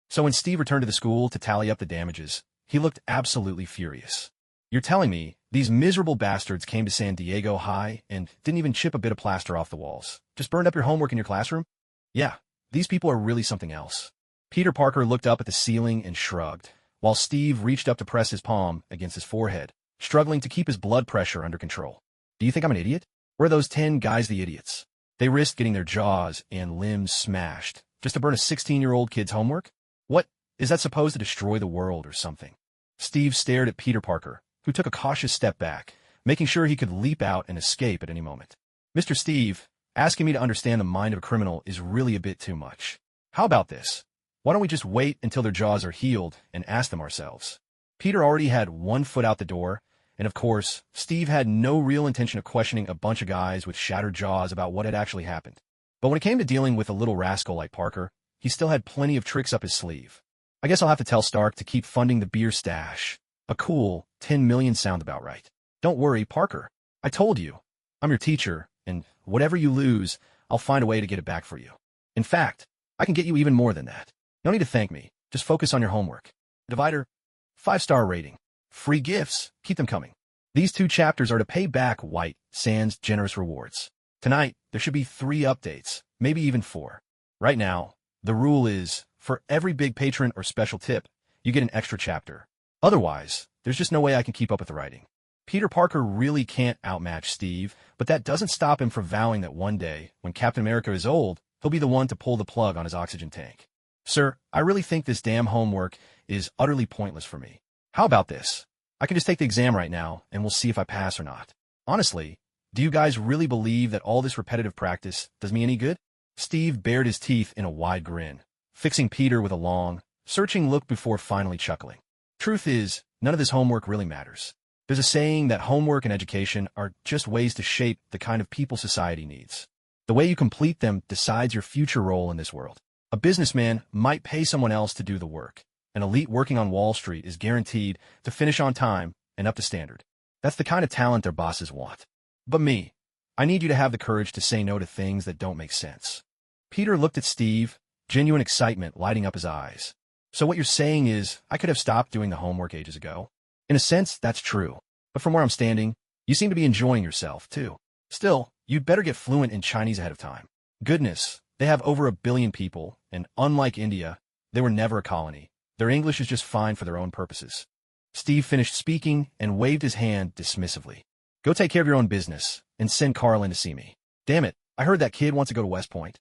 So when Steve returned to the school to tally up the damages, he looked absolutely furious. You're telling me these miserable bastards came to San Diego High and didn't even chip a bit of plaster off the walls? Just burned up your homework in your classroom? Yeah, these people are really something else. Peter Parker looked up at the ceiling and shrugged, while Steve reached up to press his palm against his forehead, struggling to keep his blood pressure under control. Do you think I'm an idiot? Or are those 10 guys the idiots? They risked getting their jaws and limbs smashed just to burn a 16-year-old kid's homework? What, is that supposed to destroy the world or something? Steve stared at Peter Parker, who took a cautious step back, making sure he could leap out and escape at any moment. Mr. Steve, asking me to understand the mind of a criminal is really a bit too much. How about this? Why don't we just wait until their jaws are healed and ask them ourselves? Peter already had 1 foot out the door, and of course, Steve had no real intention of questioning a bunch of guys with shattered jaws about what had actually happened. But when it came to dealing with a little rascal like Parker, he still had plenty of tricks up his sleeve. I guess I'll have to tell Stark to keep funding the beer stash. A cool 10 million sound about right. Don't worry, Parker. I told you. I'm your teacher, and whatever you lose, I'll find a way to get it back for you. In fact, I can get you even more than that. No need to thank me. Just focus on your homework. Divider, 5-star rating. Free gifts. Keep them coming. These 2 chapters are to pay back White Sands' generous rewards. Tonight, there should be 3 updates, maybe even 4. Right now, the rule is, for every big patron or special tip, you get an extra chapter. Otherwise, there's just no way I can keep up with the writing. Peter Parker really can't outmatch Steve, but that doesn't stop him from vowing that one day, when Captain America is old, he'll be the one to pull the plug on his oxygen tank. Sir, I really think this damn homework is utterly pointless for me. How about this? I can just take the exam right now, and we'll see if I pass or not. Honestly, do you guys really believe that all this repetitive practice does me any good? Steve bared his teeth in a wide grin, fixing Peter with a long, searching look before finally chuckling. Truth is, none of this homework really matters. There's a saying that homework and education are just ways to shape the kind of people society needs. The way you complete them decides your future role in this world. A businessman might pay someone else to do the work. An elite working on Wall Street is guaranteed to finish on time and up to standard. That's the kind of talent their bosses want. But me. I need you to have the courage to say no to things that don't make sense. Peter looked at Steve, genuine excitement lighting up his eyes. So what you're saying is, I could have stopped doing the homework ages ago? In a sense, that's true. But from where I'm standing, you seem to be enjoying yourself, too. Still, you'd better get fluent in Chinese ahead of time. Goodness, they have over 1 billion people, and unlike India, they were never a colony. Their English is just fine for their own purposes. Steve finished speaking and waved his hand dismissively. Go take care of your own business, and send Carl in to see me. Damn it, I heard that kid wants to go to West Point.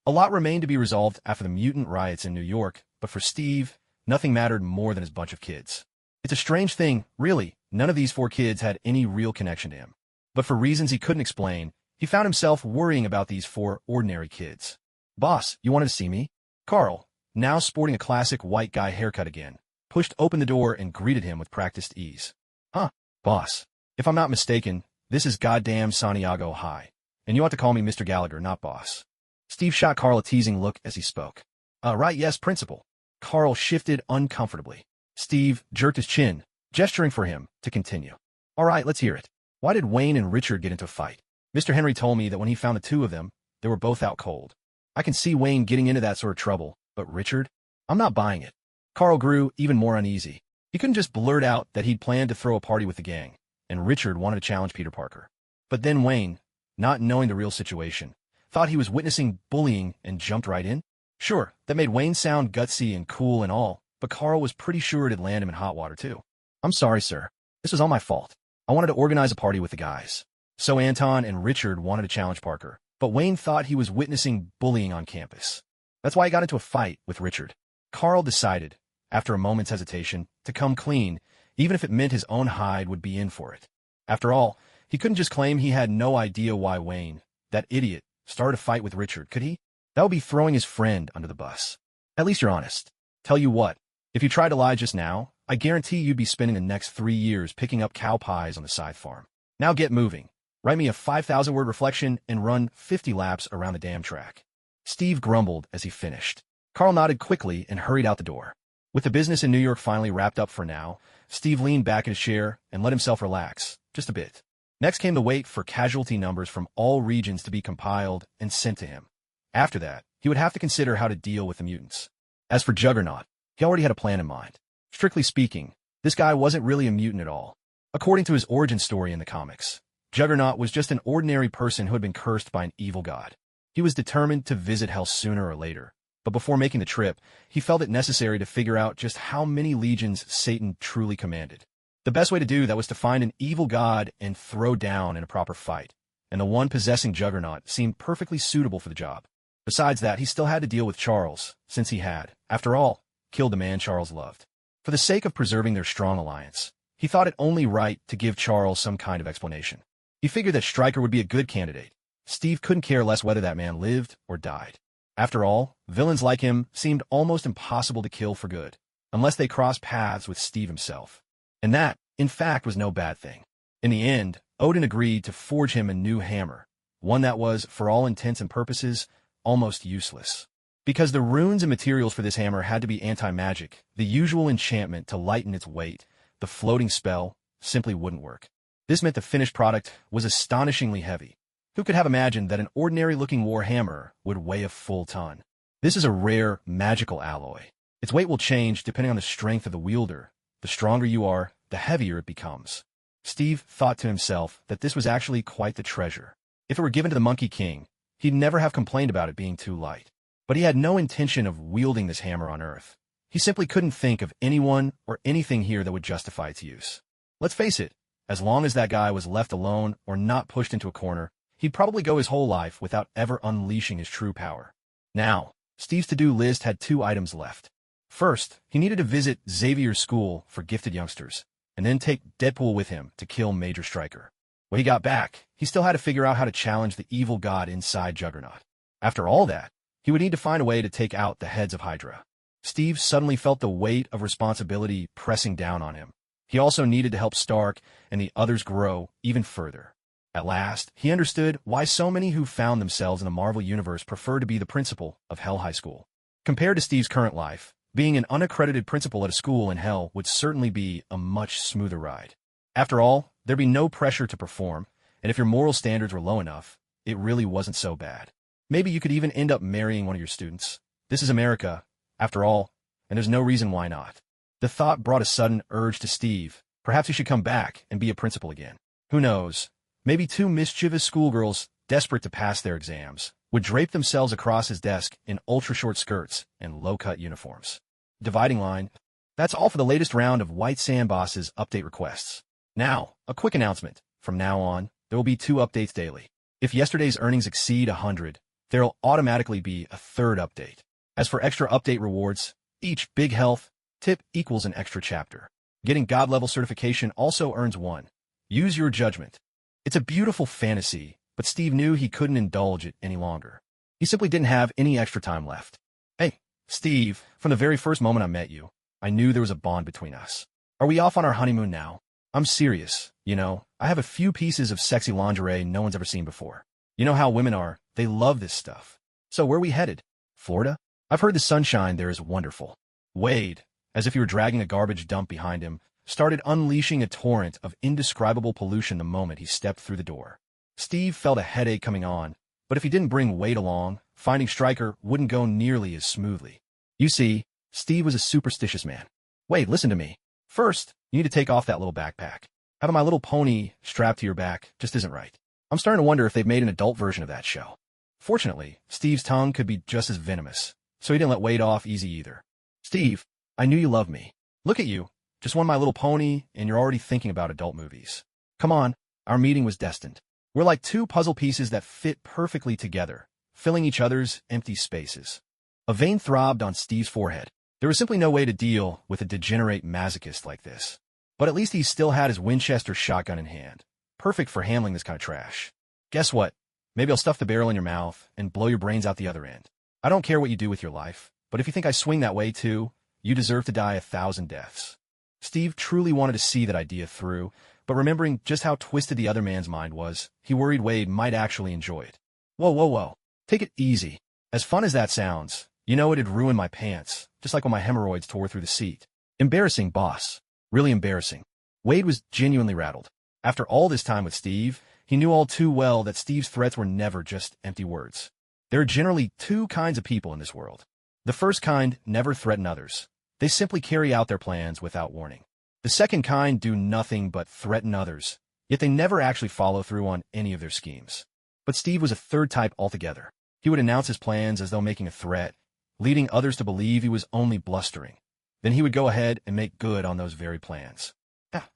A lot remained to be resolved after the mutant riots in New York, but for Steve, nothing mattered more than his bunch of kids. It's a strange thing, really, none of these 4 kids had any real connection to him. But for reasons he couldn't explain, he found himself worrying about these 4 ordinary kids. Boss, you wanted to see me? Carl, now sporting a classic white guy haircut again, pushed open the door and greeted him with practiced ease. Huh, boss. If I'm not mistaken, this is goddamn Santiago High, and you ought to call me Mr. Gallagher, not boss. Steve shot Carl a teasing look as he spoke. Right, yes, principal. Carl shifted uncomfortably. Steve jerked his chin, gesturing for him to continue. All right, let's hear it. Why did Wayne and Richard get into a fight? Mr. Henry told me that when he found the 2 of them, they were both out cold. I can see Wayne getting into that sort of trouble, but Richard? I'm not buying it. Carl grew even more uneasy. He couldn't just blurt out that he'd planned to throw a party with the gang, and Richard wanted to challenge Peter Parker. But then Wayne, not knowing the real situation, thought he was witnessing bullying and jumped right in? Sure, that made Wayne sound gutsy and cool and all, but Carl was pretty sure it'd land him in hot water too. I'm sorry, sir. This was all my fault. I wanted to organize a party with the guys. So Anton and Richard wanted to challenge Parker, but Wayne thought he was witnessing bullying on campus. That's why he got into a fight with Richard. Carl decided, after a moment's hesitation, to come clean, even if it meant his own hide would be in for it. After all, he couldn't just claim he had no idea why Wayne, that idiot, started a fight with Richard, could he? That would be throwing his friend under the bus. At least you're honest. Tell you what, if you tried to lie just now, I guarantee you'd be spending the next 3 years picking up cow pies on the side farm. Now get moving. Write me a 5,000-word reflection and run 50 laps around the damn track. Steve grumbled as he finished. Carl nodded quickly and hurried out the door. With the business in New York finally wrapped up for now, Steve leaned back in his chair and let himself relax, just a bit. Next came the wait for casualty numbers from all regions to be compiled and sent to him. After that, he would have to consider how to deal with the mutants. As for Juggernaut, he already had a plan in mind. Strictly speaking, this guy wasn't really a mutant at all. According to his origin story in the comics, Juggernaut was just an ordinary person who had been cursed by an evil god. He was determined to visit Hell sooner or later, but before making the trip, he felt it necessary to figure out just how many legions Satan truly commanded. The best way to do that was to find an evil god and throw down in a proper fight, and the one possessing Juggernaut seemed perfectly suitable for the job. Besides that, he still had to deal with Charles, since he had, after all, killed the man Charles loved. For the sake of preserving their strong alliance, he thought it only right to give Charles some kind of explanation. He figured that Stryker would be a good candidate. Steve couldn't care less whether that man lived or died. After all, villains like him seemed almost impossible to kill for good, unless they crossed paths with Steve himself. And that, in fact, was no bad thing. In the end, Odin agreed to forge him a new hammer, one that was, for all intents and purposes, almost useless. Because the runes and materials for this hammer had to be anti-magic, the usual enchantment to lighten its weight, the floating spell, simply wouldn't work. This meant the finished product was astonishingly heavy. Who could have imagined that an ordinary-looking war hammer would weigh a full ton? This is a rare, magical alloy. Its weight will change depending on the strength of the wielder. The stronger you are, the heavier it becomes. Steve thought to himself that this was actually quite the treasure. If it were given to the Monkey King, he'd never have complained about it being too light. But he had no intention of wielding this hammer on Earth. He simply couldn't think of anyone or anything here that would justify its use. Let's face it, as long as that guy was left alone or not pushed into a corner, he'd probably go his whole life without ever unleashing his true power. Now, Steve's to-do list had 2 items left. First, he needed to visit Xavier's school for gifted youngsters, and then take Deadpool with him to kill Major Stryker. When he got back, he still had to figure out how to challenge the evil god inside Juggernaut. After all that, he would need to find a way to take out the heads of Hydra. Steve suddenly felt the weight of responsibility pressing down on him. He also needed to help Stark and the others grow even further. At last, he understood why so many who found themselves in the Marvel Universe prefer to be the principal of Hell High School. Compared to Steve's current life, being an unaccredited principal at a school in Hell would certainly be a much smoother ride. After all, there'd be no pressure to perform, And if your moral standards were low enough, it really wasn't so bad. Maybe you could even end up marrying one of your students. This is America, after all, and there's no reason why not. The thought brought a sudden urge to Steve. Perhaps he should come back and be a principal again. Who knows? Maybe two mischievous schoolgirls, desperate to pass their exams, would drape themselves across his desk in ultra-short skirts and low-cut uniforms. Dividing line. That's all for the latest round of White Sand Boss's update requests. Now, a quick announcement. From now on, there will be 2 updates daily. If yesterday's earnings exceed 100, there'll automatically be a 3rd update. As for extra update rewards, each big health tip equals an extra chapter. Getting God-level certification also earns 1. Use your judgment. It's a beautiful fantasy, but Steve knew he couldn't indulge it any longer. He simply didn't have any extra time left. Hey, Steve, from the very first moment I met you, I knew there was a bond between us. Are we off on our honeymoon now? I'm serious, you know. I have a few pieces of sexy lingerie no one's ever seen before. You know how women are. They love this stuff. So where are we headed? Florida? I've heard the sunshine there is wonderful. Wade, as if he were dragging a garbage dump behind him, started unleashing a torrent of indescribable pollution the moment he stepped through the door. Steve felt a headache coming on, but if he didn't bring Wade along, finding Stryker wouldn't go nearly as smoothly. You see, Steve was a superstitious man. Wade, listen to me. First, you need to take off that little backpack. Having My Little Pony strapped to your back just isn't right. I'm starting to wonder if they've made an adult version of that show. Fortunately, Steve's tongue could be just as venomous, so he didn't let Wade off easy either. Steve, I knew you loved me. Look at you. Just won My Little Pony, and you're already thinking about adult movies. Come on, our meeting was destined. We're like 2 puzzle pieces that fit perfectly together, filling each other's empty spaces. A vein throbbed on Steve's forehead. There was simply no way to deal with a degenerate masochist like this. But at least he still had his Winchester shotgun in hand, perfect for handling this kind of trash. Guess what? Maybe I'll stuff the barrel in your mouth and blow your brains out the other end. I don't care what you do with your life, but if you think I swing that way too, you deserve to die 1,000 deaths. Steve truly wanted to see that idea through, but remembering just how twisted the other man's mind was, he worried Wade might actually enjoy it. Whoa, whoa, whoa. Take it easy. As fun as that sounds, you know it'd ruin my pants, just like when my hemorrhoids tore through the seat. Embarrassing, boss. Really embarrassing. Wade was genuinely rattled. After all this time with Steve, he knew all too well that Steve's threats were never just empty words. There are generally 2 kinds of people in this world. The first kind never threaten others. They simply carry out their plans without warning. The second kind do nothing but threaten others, yet they never actually follow through on any of their schemes. But Steve was a third type altogether. He would announce his plans as though making a threat, leading others to believe he was only blustering. Then he would go ahead and make good on those very plans.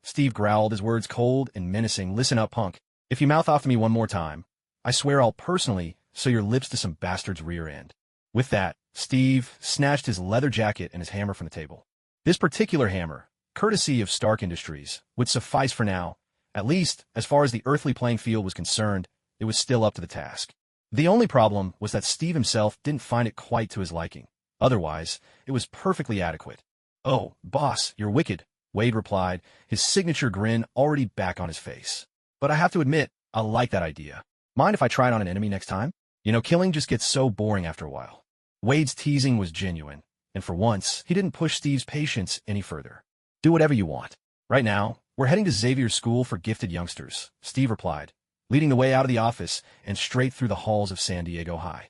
Steve growled, his words cold and menacing. Listen up, punk. If you mouth off to me one more time, I swear I'll personally sew your lips to some bastard's rear end. With that, Steve snatched his leather jacket and his hammer from the table. This particular hammer, courtesy of Stark Industries, would suffice for now. At least, as far as the earthly playing field was concerned, it was still up to the task. The only problem was that Steve himself didn't find it quite to his liking. Otherwise, it was perfectly adequate. Oh, boss, you're wicked, Wade replied, his signature grin already back on his face. But I have to admit, I like that idea. Mind if I try it on an enemy next time? You know, killing just gets so boring after a while. Wade's teasing was genuine, and for once, he didn't push Steve's patience any further. Do whatever you want. Right now, we're heading to Xavier's School for Gifted Youngsters, Steve replied, leading the way out of the office and straight through the halls of San Diego High.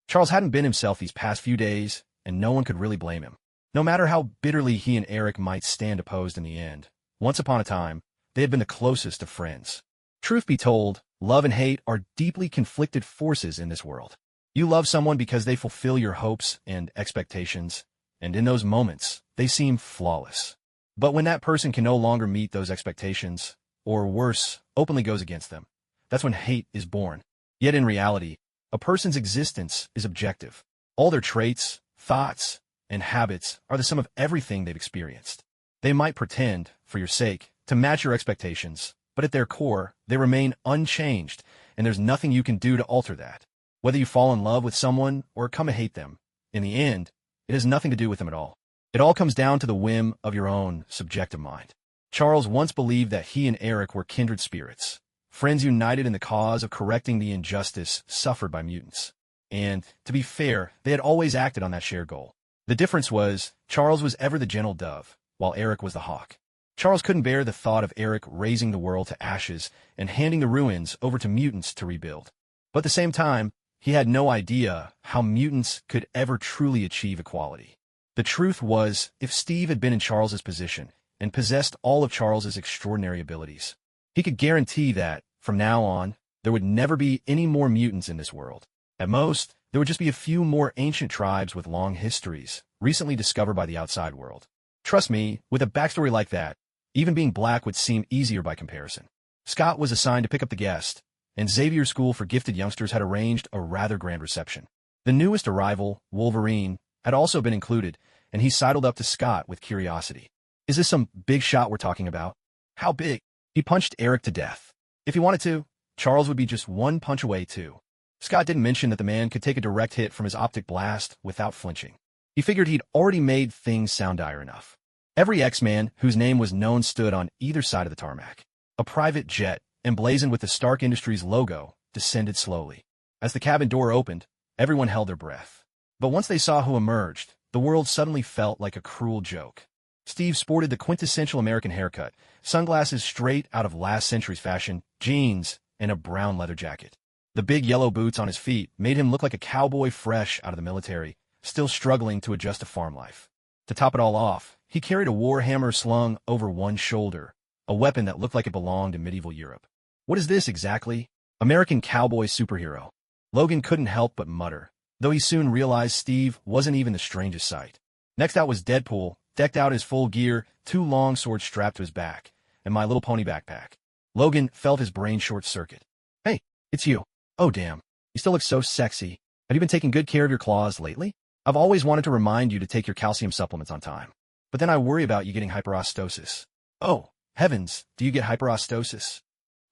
Charles hadn't been himself these past few days, and no one could really blame him. No matter how bitterly he and Eric might stand opposed in the end, once upon a time, they had been the closest of friends. Truth be told, love and hate are deeply conflicted forces in this world. You love someone because they fulfill your hopes and expectations, and in those moments, they seem flawless. But when that person can no longer meet those expectations, or worse, openly goes against them, that's when hate is born. Yet in reality, a person's existence is objective. All their traits, thoughts, and habits are the sum of everything they've experienced. They might pretend, for your sake, to match your expectations, but at their core, they remain unchanged, and there's nothing you can do to alter that. Whether you fall in love with someone or come to hate them, in the end, it has nothing to do with them at all. It all comes down to the whim of your own subjective mind. Charles once believed that he and Eric were kindred spirits, friends united in the cause of correcting the injustice suffered by mutants. And, to be fair, they had always acted on that shared goal. The difference was, Charles was ever the gentle dove, while Eric was the hawk. Charles couldn't bear the thought of Eric razing the world to ashes and handing the ruins over to mutants to rebuild. But at the same time, he had no idea how mutants could ever truly achieve equality. The truth was, if Steve had been in Charles's position and possessed all of Charles's extraordinary abilities, he could guarantee that, from now on, there would never be any more mutants in this world. At most, there would just be a few more ancient tribes with long histories, recently discovered by the outside world. Trust me, with a backstory like that, even being black would seem easier by comparison. Scott was assigned to pick up the guest, and Xavier's School for Gifted Youngsters had arranged a rather grand reception. The newest arrival, Wolverine, had also been included, and he sidled up to Scott with curiosity. Is this some big shot we're talking about? How big? He punched Eric to death. If he wanted to, Charles would be just one punch away too. Scott didn't mention that the man could take a direct hit from his optic blast without flinching. He figured he'd already made things sound dire enough. Every X-Man whose name was known stood on either side of the tarmac. A private jet, emblazoned with the Stark Industries logo, descended slowly. As the cabin door opened, everyone held their breath. But once they saw who emerged, the world suddenly felt like a cruel joke. Steve sported the quintessential American haircut, sunglasses straight out of last century's fashion, jeans, and a brown leather jacket. The big yellow boots on his feet made him look like a cowboy fresh out of the military, still struggling to adjust to farm life. To top it all off, he carried a war hammer slung over one shoulder, a weapon that looked like it belonged in medieval Europe. What is this exactly? American cowboy superhero. Logan couldn't help but mutter, though he soon realized Steve wasn't even the strangest sight. Next out was Deadpool, decked out his full gear, 2 long swords strapped to his back, and My Little Pony backpack. Logan felt his brain short-circuit. Hey, it's you. Oh damn, you still look so sexy. Have you been taking good care of your claws lately? I've always wanted to remind you to take your calcium supplements on time. But then I worry about you getting hyperostosis. Oh, heavens, do you get hyperostosis?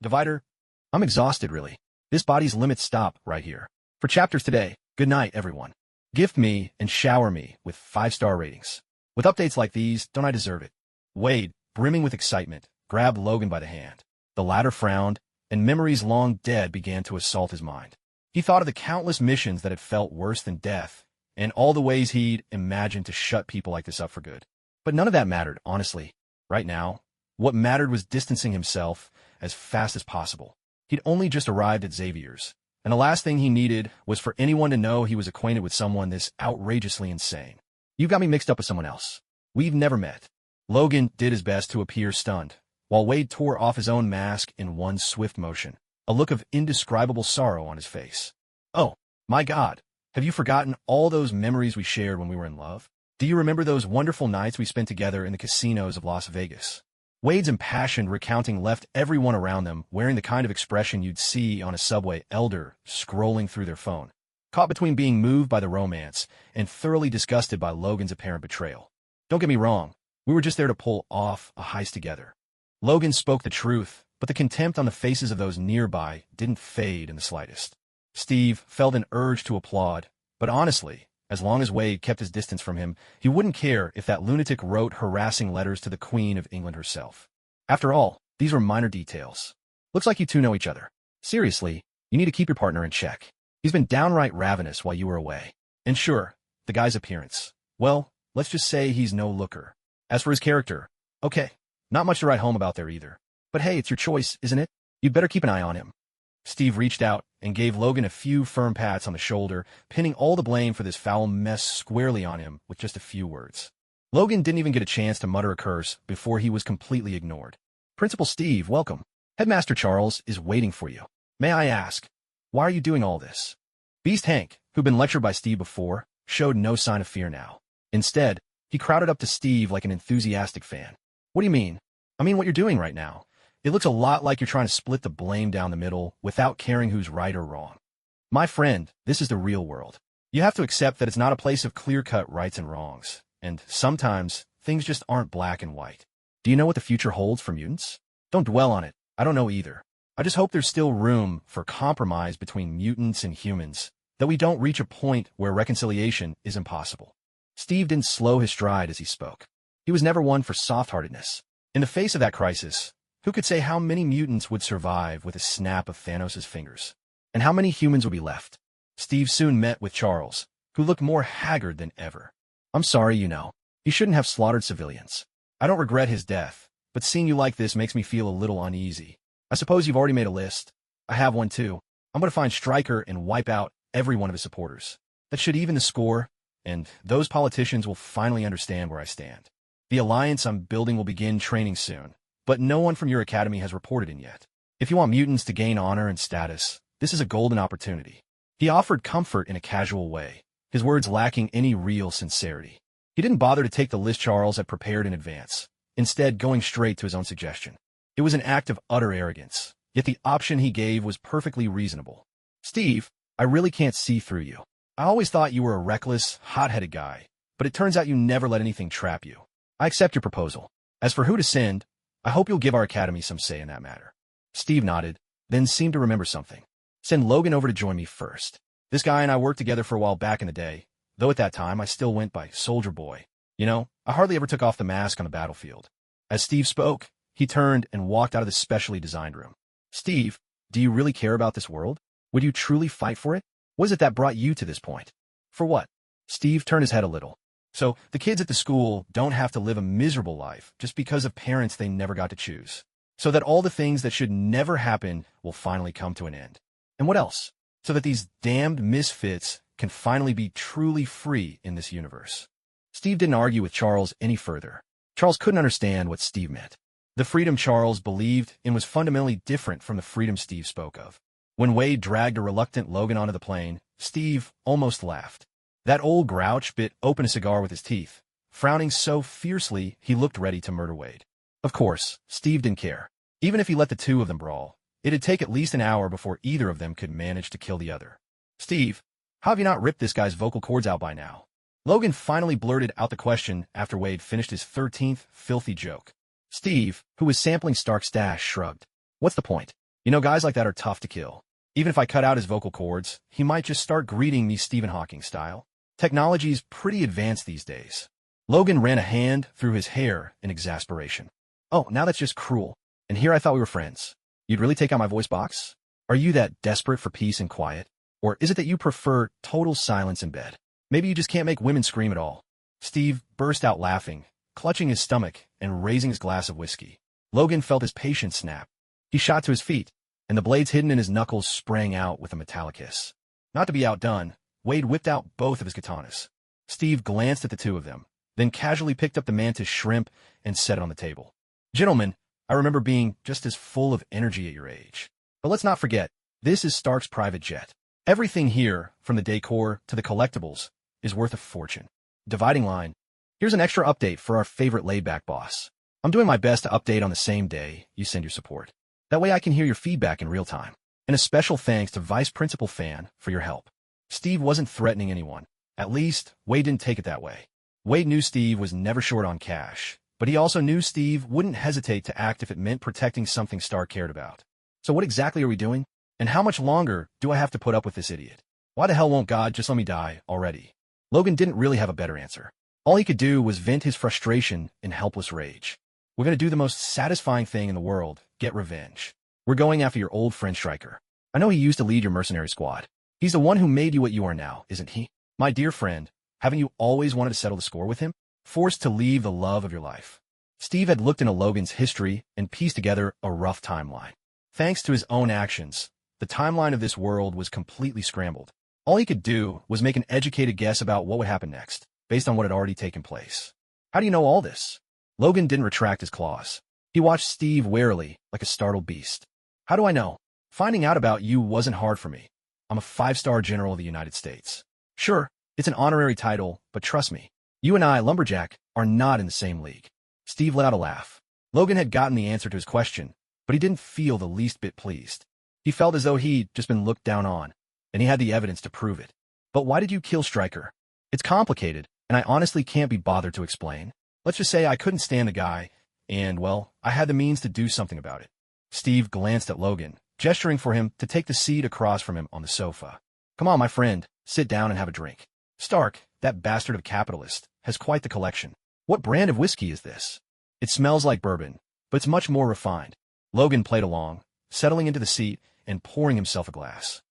Divider, I'm exhausted really. This body's limits stop right here. For chapters today, good night everyone. Gift me and shower me with 5-star ratings. With updates like these, don't I deserve it? Wade, brimming with excitement, grabbed Logan by the hand. The latter frowned, and memories long dead began to assault his mind. He thought of the countless missions that had felt worse than death, and all the ways he'd imagined to shut people like this up for good. But none of that mattered, honestly. Right now, what mattered was distancing himself as fast as possible. He'd only just arrived at Xavier's, and the last thing he needed was for anyone to know he was acquainted with someone this outrageously insane. You've got me mixed up with someone else. We've never met. Logan did his best to appear stunned, while Wade tore off his own mask in one swift motion, a look of indescribable sorrow on his face. Oh, my God, have you forgotten all those memories we shared when we were in love? Do you remember those wonderful nights we spent together in the casinos of Las Vegas? Wade's impassioned recounting left everyone around them wearing the kind of expression you'd see on a subway elder scrolling through their phone, caught between being moved by the romance and thoroughly disgusted by Logan's apparent betrayal. Don't get me wrong, we were just there to pull off a heist together. Logan spoke the truth, but the contempt on the faces of those nearby didn't fade in the slightest. Steve felt an urge to applaud, but honestly, as long as Wade kept his distance from him, he wouldn't care if that lunatic wrote harassing letters to the Queen of England herself. After all, these were minor details. Looks like you two know each other. Seriously, you need to keep your partner in check. He's been downright ravenous while you were away. And sure, the guy's appearance. Well, let's just say he's no looker. As for his character, okay, not much to write home about there either. But hey, it's your choice, isn't it? You'd better keep an eye on him. Steve reached out and gave Logan a few firm pats on the shoulder, pinning all the blame for this foul mess squarely on him with just a few words. Logan didn't even get a chance to mutter a curse before he was completely ignored. Principal Steve, welcome. Headmaster Charles is waiting for you. May I ask, why are you doing all this? Beast Hank, who'd been lectured by Steve before, showed no sign of fear now. Instead, he crowded up to Steve like an enthusiastic fan. What do you mean? I mean what you're doing right now. It looks a lot like you're trying to split the blame down the middle without caring who's right or wrong. My friend, this is the real world. You have to accept that it's not a place of clear-cut rights and wrongs, and sometimes things just aren't black and white. Do you know what the future holds for mutants? Don't dwell on it. I don't know either. I just hope there's still room for compromise between mutants and humans, that we don't reach a point where reconciliation is impossible. Steve didn't slow his stride as he spoke. He was never one for soft-heartedness. In the face of that crisis, who could say how many mutants would survive with a snap of Thanos' fingers? And how many humans would be left? Steve soon met with Charles, who looked more haggard than ever. I'm sorry, you know. He shouldn't have slaughtered civilians. I don't regret his death, but seeing you like this makes me feel a little uneasy. I suppose you've already made a list. I have one too. I'm going to find Stryker and wipe out every one of his supporters. That should even the score, and those politicians will finally understand where I stand. The alliance I'm building will begin training soon, but no one from your academy has reported in yet. If you want mutants to gain honor and status, this is a golden opportunity. He offered comfort in a casual way, his words lacking any real sincerity. He didn't bother to take the list Charles had prepared in advance, instead going straight to his own suggestion. It was an act of utter arrogance, yet the option he gave was perfectly reasonable. Steve, I really can't see through you. I always thought you were a reckless, hot-headed guy, but it turns out you never let anything trap you. I accept your proposal. As for who to send, I hope you'll give our academy some say in that matter. Steve nodded, then seemed to remember something. Send Logan over to join me first. This guy and I worked together for a while back in the day, though at that time I still went by Soldier Boy. You know, I hardly ever took off the mask on the battlefield. As Steve spoke, he turned and walked out of the specially designed room. Steve, do you really care about this world? Would you truly fight for it? What is it that brought you to this point? For what? Steve turned his head a little. So, the kids at the school don't have to live a miserable life just because of parents they never got to choose. So that all the things that should never happen will finally come to an end. And what else? So that these damned misfits can finally be truly free in this universe. Steve didn't argue with Charles any further. Charles couldn't understand what Steve meant. The freedom Charles believed in was fundamentally different from the freedom Steve spoke of. When Wade dragged a reluctant Logan onto the plane, Steve almost laughed. That old grouch bit open a cigar with his teeth, frowning so fiercely he looked ready to murder Wade. Of course, Steve didn't care. Even if he let the two of them brawl, it'd take at least an hour before either of them could manage to kill the other. Steve, how have you not ripped this guy's vocal cords out by now? Logan finally blurted out the question after Wade finished his 13th filthy joke. Steve, who was sampling Stark's stash, shrugged. What's the point? You know, guys like that are tough to kill. Even if I cut out his vocal cords, he might just start greeting me Stephen Hawking style. Technology's pretty advanced these days. Logan ran a hand through his hair in exasperation. Oh, now that's just cruel. And here I thought we were friends. You'd really take out my voice box? Are you that desperate for peace and quiet? Or is it that you prefer total silence in bed? Maybe you just can't make women scream at all. Steve burst out laughing, clutching his stomach and raising his glass of whiskey. Logan felt his patience snap. He shot to his feet, and the blades hidden in his knuckles sprang out with a metallic hiss. Not to be outdone, Wade whipped out both of his katanas. Steve glanced at the two of them, then casually picked up the mantis shrimp and set it on the table. Gentlemen, I remember being just as full of energy at your age. But let's not forget, this is Stark's private jet. Everything here, from the decor to the collectibles, is worth a fortune. Dividing line. Here's an extra update for our favorite laid-back boss. I'm doing my best to update on the same day you send your support. That way I can hear your feedback in real time. And a special thanks to Vice Principal Fan for your help. Steve wasn't threatening anyone. At least, Wade didn't take it that way. Wade knew Steve was never short on cash, but he also knew Steve wouldn't hesitate to act if it meant protecting something Stark cared about. So what exactly are we doing? And how much longer do I have to put up with this idiot? Why the hell won't God just let me die already? Logan didn't really have a better answer. All he could do was vent his frustration in helpless rage. We're going to do the most satisfying thing in the world, get revenge. We're going after your old friend Stryker. I know he used to lead your mercenary squad. He's the one who made you what you are now, isn't he? My dear friend, haven't you always wanted to settle the score with him? Forced to leave the love of your life. Steve had looked into Logan's history and pieced together a rough timeline. Thanks to his own actions, the timeline of this world was completely scrambled. All he could do was make an educated guess about what would happen next, based on what had already taken place. How do you know all this? Logan didn't retract his claws. He watched Steve warily, like a startled beast. How do I know? Finding out about you wasn't hard for me. I'm a 5-star general of the United States. Sure, it's an honorary title, but trust me, you and I, Lumberjack, are not in the same league. Steve let out a laugh. Logan had gotten the answer to his question, but he didn't feel the least bit pleased. He felt as though he'd just been looked down on, and he had the evidence to prove it. But why did you kill Stryker? It's complicated, and I honestly can't be bothered to explain. Let's just say I couldn't stand the guy, and, well, I had the means to do something about it. Steve glanced at Logan, gesturing for him to take the seat across from him on the sofa. Come on, my friend, sit down and have a drink. Stark, that bastard of a capitalist, has quite the collection. What brand of whiskey is this? It smells like bourbon, but it's much more refined. Logan played along, settling into the seat and pouring himself a glass.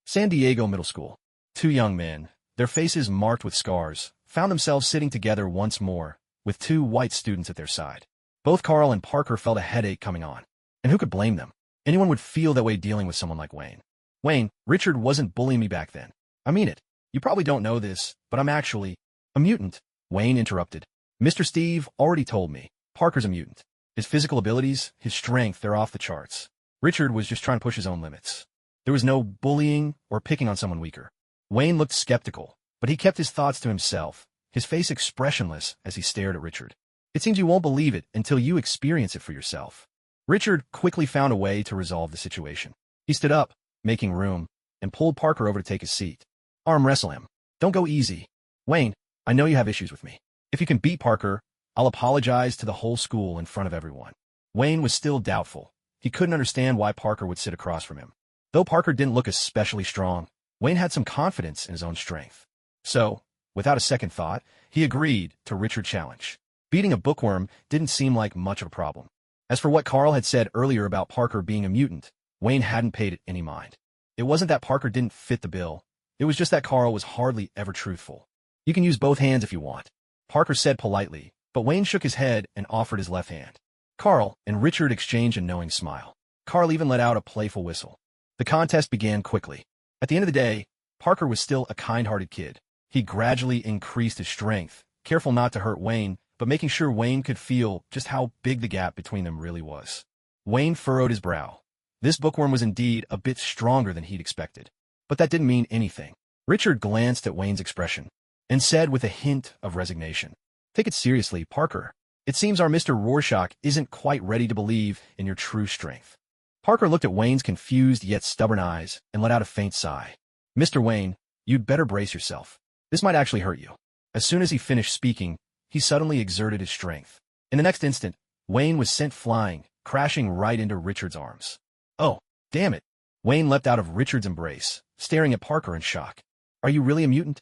San Diego Middle School. Two young men, their faces marked with scars, found themselves sitting together once more, with two white students at their side. Both Carl and Parker felt a headache coming on. And who could blame them? Anyone would feel that way dealing with someone like Wayne. Wayne, Richard wasn't bullying me back then. I mean it. You probably don't know this, but I'm actually a mutant. Wayne interrupted. Mr. Steve already told me. Parker's a mutant. His physical abilities, his strength, they're off the charts. Richard was just trying to push his own limits. There was no bullying or picking on someone weaker. Wayne looked skeptical, but he kept his thoughts to himself, his face expressionless as he stared at Richard. It seems you won't believe it until you experience it for yourself. Richard quickly found a way to resolve the situation. He stood up, making room, and pulled Parker over to take his seat. Arm wrestle him. Don't go easy. Wayne, I know you have issues with me. If you can beat Parker, I'll apologize to the whole school in front of everyone. Wayne was still doubtful. He couldn't understand why Parker would sit across from him. Though Parker didn't look especially strong, Wayne had some confidence in his own strength. So, without a second thought, he agreed to Richard's challenge. Beating a bookworm didn't seem like much of a problem. As for what Carl had said earlier about Parker being a mutant, Wayne hadn't paid it any mind. It wasn't that Parker didn't fit the bill. It was just that Carl was hardly ever truthful. You can use both hands if you want, Parker said politely, but Wayne shook his head and offered his left hand. Carl and Richard exchanged a knowing smile. Carl even let out a playful whistle. The contest began quickly. At the end of the day, Parker was still a kind-hearted kid. He gradually increased his strength, careful not to hurt Wayne, but making sure Wayne could feel just how big the gap between them really was. Wayne furrowed his brow. This bookworm was indeed a bit stronger than he'd expected. But that didn't mean anything. Richard glanced at Wayne's expression and said with a hint of resignation, "Take it seriously, Parker. It seems our Mr. Rorschach isn't quite ready to believe in your true strength." Parker looked at Wayne's confused yet stubborn eyes and let out a faint sigh. "Mr. Wayne, you'd better brace yourself. This might actually hurt you." As soon as he finished speaking, he suddenly exerted his strength. In the next instant, Wayne was sent flying, crashing right into Richard's arms. "Oh, damn it." Wayne leapt out of Richard's embrace, staring at Parker in shock. "Are you really a mutant?"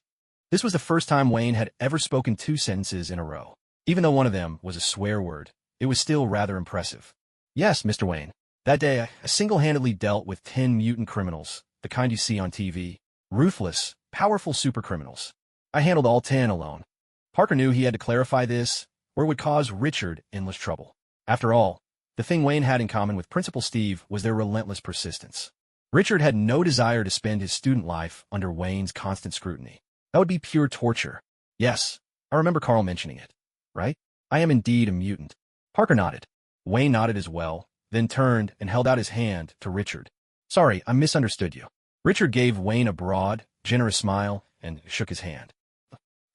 This was the first time Wayne had ever spoken 2 sentences in a row. Even though one of them was a swear word, it was still rather impressive. "Yes, Mr. Wayne. That day, I single-handedly dealt with 10 mutant criminals, the kind you see on TV. Ruthless, powerful supercriminals. I handled all 10 alone." Parker knew he had to clarify this, or it would cause Richard endless trouble. After all, the thing Wayne had in common with Principal Steve was their relentless persistence. Richard had no desire to spend his student life under Wayne's constant scrutiny. That would be pure torture. "Yes, I remember Carl mentioning it. Right? I am indeed a mutant." Parker nodded. Wayne nodded as well, then turned and held out his hand to Richard. "Sorry, I misunderstood you." Richard gave Wayne a broad, generous smile and shook his hand.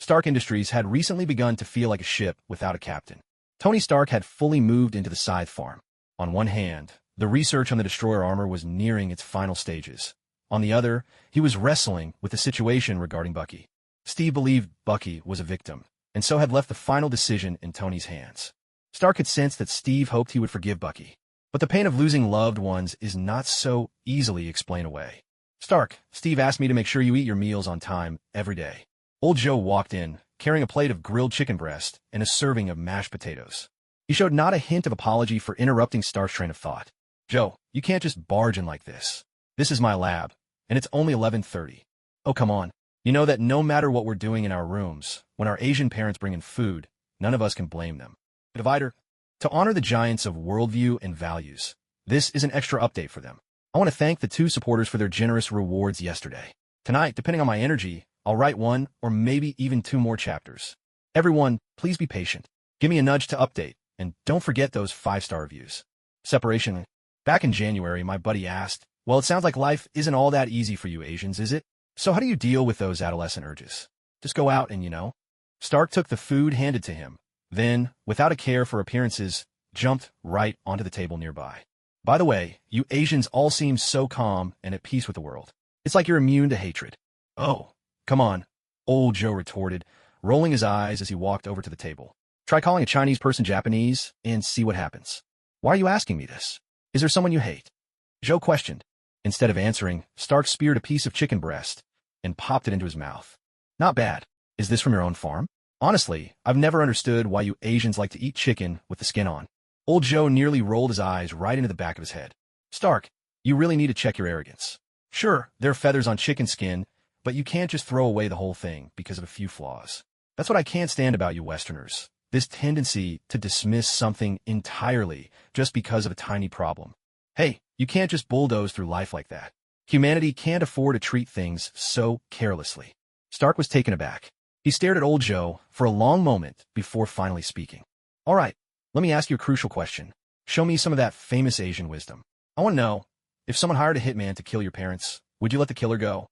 Stark Industries had recently begun to feel like a ship without a captain. Tony Stark had fully moved into the Scythe farm. On one hand, the research on the destroyer armor was nearing its final stages. On the other, he was wrestling with the situation regarding Bucky. Steve believed Bucky was a victim, and so had left the final decision in Tony's hands. Stark had sensed that Steve hoped he would forgive Bucky. But the pain of losing loved ones is not so easily explained away. "Stark, Steve asked me to make sure you eat your meals on time every day." Old Joe walked in, carrying a plate of grilled chicken breast and a serving of mashed potatoes. He showed not a hint of apology for interrupting Stark's train of thought. "Joe, you can't just barge in like this. This is my lab, and it's only 11:30. Oh, come on. You know that no matter what we're doing in our rooms, when our Asian parents bring in food, none of us can blame them. Divider, to honor the giants of worldview and values, this is an extra update for them. I want to thank the 2 supporters for their generous rewards yesterday. Tonight, depending on my energy, I'll write 1 or maybe even 2 more chapters. Everyone, please be patient. Give me a nudge to update, and don't forget those 5-star reviews." Separation. Back in January, my buddy asked, "Well, it sounds like life isn't all that easy for you Asians, is it? So how do you deal with those adolescent urges? Just go out and, Stark took the food handed to him, then, without a care for appearances, jumped right onto the table nearby. "By the way, you Asians all seem so calm and at peace with the world. It's like you're immune to hatred." "Oh, come on," Old Joe retorted, rolling his eyes as he walked over to the table. "Try calling a Chinese person Japanese and see what happens." "Why are you asking me this? Is there someone you hate?" Joe questioned. Instead of answering, Stark speared a piece of chicken breast and popped it into his mouth. "Not bad. Is this from your own farm? Honestly, I've never understood why you Asians like to eat chicken with the skin on." Old Joe nearly rolled his eyes right into the back of his head. "Stark, you really need to check your arrogance. Sure, there are feathers on chicken skin, but you can't just throw away the whole thing because of a few flaws. That's what I can't stand about you Westerners. this tendency to dismiss something entirely just because of a tiny problem. Hey, you can't just bulldoze through life like that. Humanity can't afford to treat things so carelessly. Stark was taken aback. He stared at old Joe for a long moment before finally speaking. All right, let me ask you a crucial question. Show me some of that famous Asian wisdom. I want to know, if someone hired a hitman to kill your parents, would you let the killer go?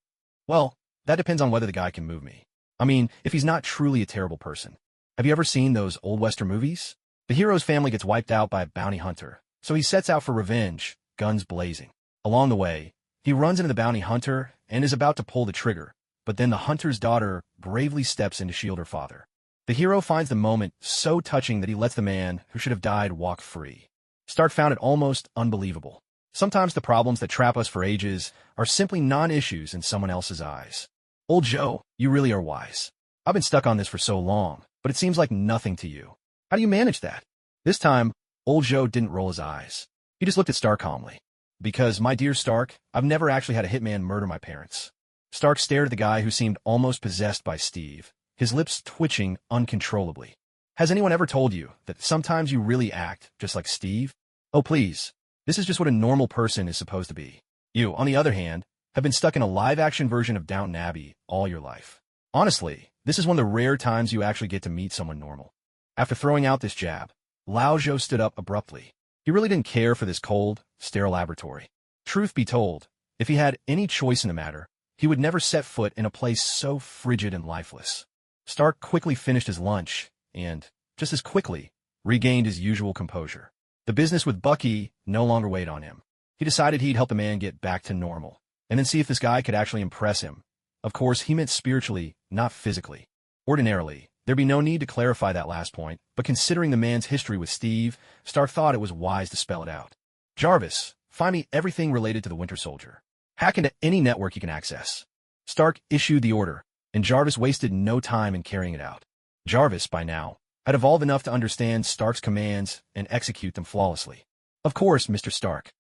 Well, that depends on whether the guy can move me. I mean, if he's not truly a terrible person. Have you ever seen those old Western movies? The hero's family gets wiped out by a bounty hunter, so he sets out for revenge, guns blazing. Along the way, he runs into the bounty hunter and is about to pull the trigger, but then the hunter's daughter bravely steps in to shield her father. The hero finds the moment so touching that he lets the man who should have died walk free. Stark found it almost unbelievable. Sometimes the problems that trap us for ages are simply non-issues in someone else's eyes. Old Joe, you really are wise. I've been stuck on this for so long, but it seems like nothing to you. How do you manage that? This time, old Joe didn't roll his eyes. He just looked at Stark calmly. Because, my dear Stark, I've never actually had a hitman murder my parents. Stark stared at the guy who seemed almost possessed by Steve, his lips twitching uncontrollably. Has anyone ever told you that sometimes you really act just like Steve? Oh, please. This is just what a normal person is supposed to be. You, on the other hand, have been stuck in a live-action version of Downton Abbey all your life. Honestly, this is one of the rare times you actually get to meet someone normal. After throwing out this jab, Lao Zhou stood up abruptly. He really didn't care for this cold, sterile laboratory. Truth be told, if he had any choice in the matter, he would never set foot in a place so frigid and lifeless. Stark quickly finished his lunch and, just as quickly, regained his usual composure. The business with Bucky no longer weighed on him. He decided he'd help the man get back to normal, and then see if this guy could actually impress him. Of course, he meant spiritually, not physically. Ordinarily, there'd be no need to clarify that last point, but considering the man's history with Steve, Stark thought it was wise to spell it out. Jarvis, find me everything related to the Winter Soldier. Hack into any network you can access. Stark issued the order, and Jarvis wasted no time in carrying it out. Jarvis, by now, had evolved enough to understand Stark's commands and execute them flawlessly. Of course, Mr. Stark.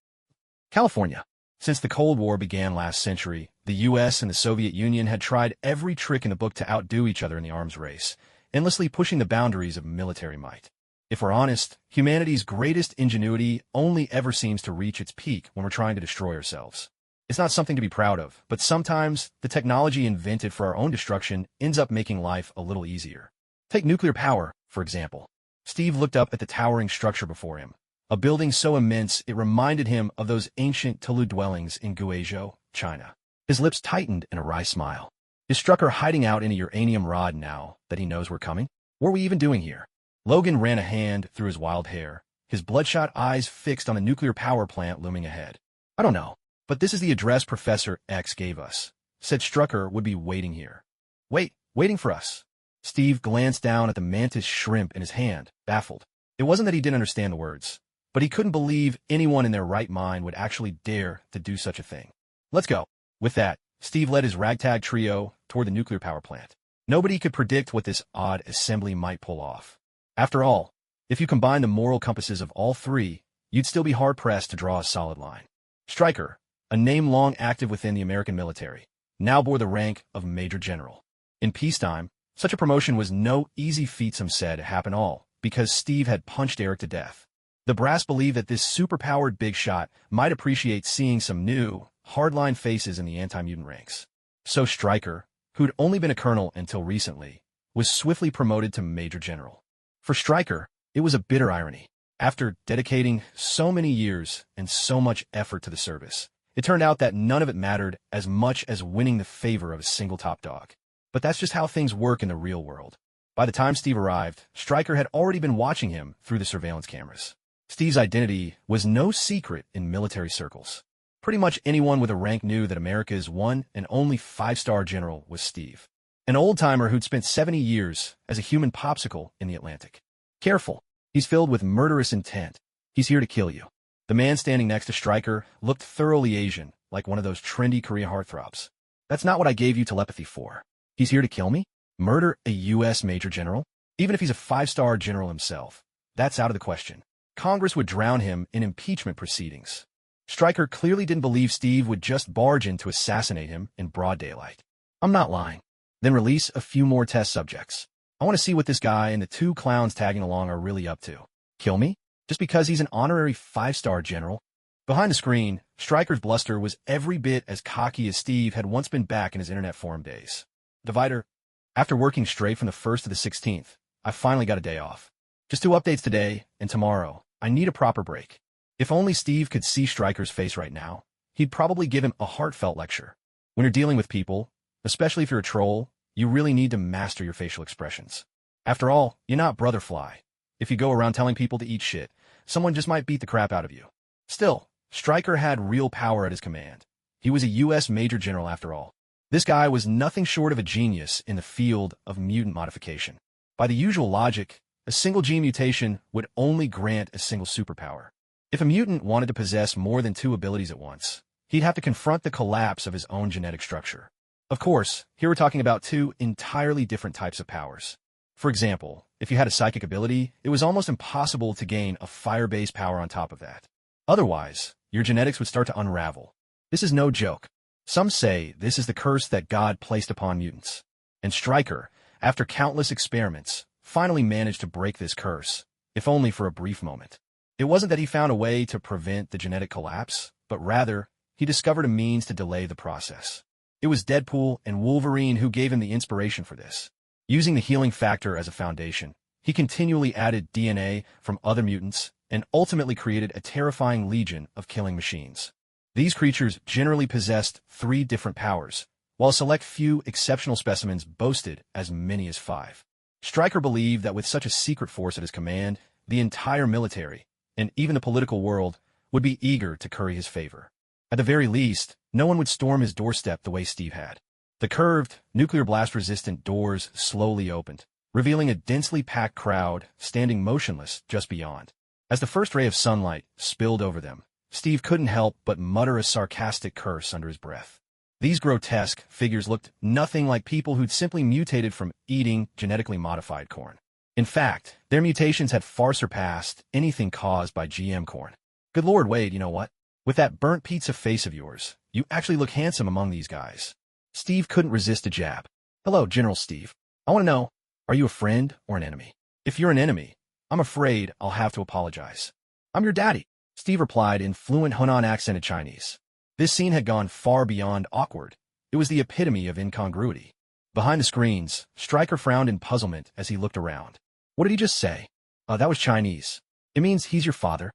California. Since the Cold War began last century, the U.S. and the Soviet Union had tried every trick in the book to outdo each other in the arms race, endlessly pushing the boundaries of military might. If we're honest, humanity's greatest ingenuity only ever seems to reach its peak when we're trying to destroy ourselves. It's not something to be proud of, but sometimes the technology invented for our own destruction ends up making life a little easier. Take nuclear power, for example. Steve looked up at the towering structure before him, a building so immense it reminded him of those ancient Tulu dwellings in Guizhou, China. His lips tightened in a wry smile. Is Strucker hiding out in a uranium rod now that he knows we're coming? What are we even doing here? Logan ran a hand through his wild hair, his bloodshot eyes fixed on a nuclear power plant looming ahead. I don't know, but this is the address Professor X gave us. Said Strucker would be waiting here. Waiting for us. Steve glanced down at the mantis shrimp in his hand, baffled. It wasn't that he didn't understand the words, but he couldn't believe anyone in their right mind would actually dare to do such a thing. Let's go. With that, Steve led his ragtag trio toward the nuclear power plant. Nobody could predict what this odd assembly might pull off. After all, if you combine the moral compasses of all three, you'd still be hard-pressed to draw a solid line. Stryker, a name long active within the American military, now bore the rank of Major General. In peacetime, such a promotion was no easy feat, some said, happen all, because Steve had punched Eric to death. The brass believed that this superpowered big shot might appreciate seeing some new, hardline faces in the anti-mutant ranks. So Stryker, who'd only been a colonel until recently, was swiftly promoted to Major General. For Stryker, it was a bitter irony. After dedicating so many years and so much effort to the service, it turned out that none of it mattered as much as winning the favor of a single top dog. But that's just how things work in the real world. By the time Steve arrived, Stryker had already been watching him through the surveillance cameras. Steve's identity was no secret in military circles. Pretty much anyone with a rank knew that America's one and only 5-star general was Steve, an old-timer who'd spent 70 years as a human popsicle in the Atlantic. Careful, he's filled with murderous intent. He's here to kill you. The man standing next to Stryker looked thoroughly Asian, like one of those trendy Korean heartthrobs. That's not what I gave you telepathy for. He's here to kill me? Murder a U.S. Major General? Even if he's a 5-star general himself, that's out of the question. Congress would drown him in impeachment proceedings. Stryker clearly didn't believe Steve would just barge in to assassinate him in broad daylight. I'm not lying. Then release a few more test subjects. I want to see what this guy and the 2 clowns tagging along are really up to. Kill me? Just because he's an honorary 5-star general? Behind the screen, Stryker's bluster was every bit as cocky as Steve had once been back in his internet forum days. Divider, after working straight from the 1st to the 16th, I finally got a day off. Just 2 updates today, and tomorrow, I need a proper break. If only Steve could see Stryker's face right now, he'd probably give him a heartfelt lecture. When you're dealing with people, especially if you're a troll, you really need to master your facial expressions. After all, you're not Brother Fly. If you go around telling people to eat shit, someone just might beat the crap out of you. Still, Stryker had real power at his command. He was a U.S. Major General after all. This guy was nothing short of a genius in the field of mutant modification. By the usual logic, a single gene mutation would only grant a single superpower. If a mutant wanted to possess more than 2 abilities at once, he'd have to confront the collapse of his own genetic structure. Of course, here we're talking about 2 entirely different types of powers. For example, if you had a psychic ability, it was almost impossible to gain a fire-based power on top of that. Otherwise, your genetics would start to unravel. This is no joke. Some say this is the curse that God placed upon mutants. And Stryker, after countless experiments, finally managed to break this curse, if only for a brief moment. It wasn't that he found a way to prevent the genetic collapse, but rather, he discovered a means to delay the process. It was Deadpool and Wolverine who gave him the inspiration for this. Using the healing factor as a foundation, he continually added DNA from other mutants and ultimately created a terrifying legion of killing machines. These creatures generally possessed 3 different powers, while a select few exceptional specimens boasted as many as 5. Stryker believed that with such a secret force at his command, the entire military, and even the political world, would be eager to curry his favor. At the very least, no one would storm his doorstep the way Steve had. The curved, nuclear blast-resistant doors slowly opened, revealing a densely packed crowd standing motionless just beyond. As the first ray of sunlight spilled over them, Steve couldn't help but mutter a sarcastic curse under his breath. These grotesque figures looked nothing like people who'd simply mutated from eating genetically modified corn. In fact, their mutations had far surpassed anything caused by GM corn. Good Lord, Wade, you know what? With that burnt pizza face of yours, you actually look handsome among these guys. Steve couldn't resist a jab. Hello, General Steve. I want to know, are you a friend or an enemy? If you're an enemy, I'm afraid I'll have to apologize. I'm your daddy, Steve replied in fluent Hunan-accented Chinese. This scene had gone far beyond awkward. It was the epitome of incongruity. Behind the screens, Stryker frowned in puzzlement as he looked around. What did he just say? That was Chinese. It means he's your father.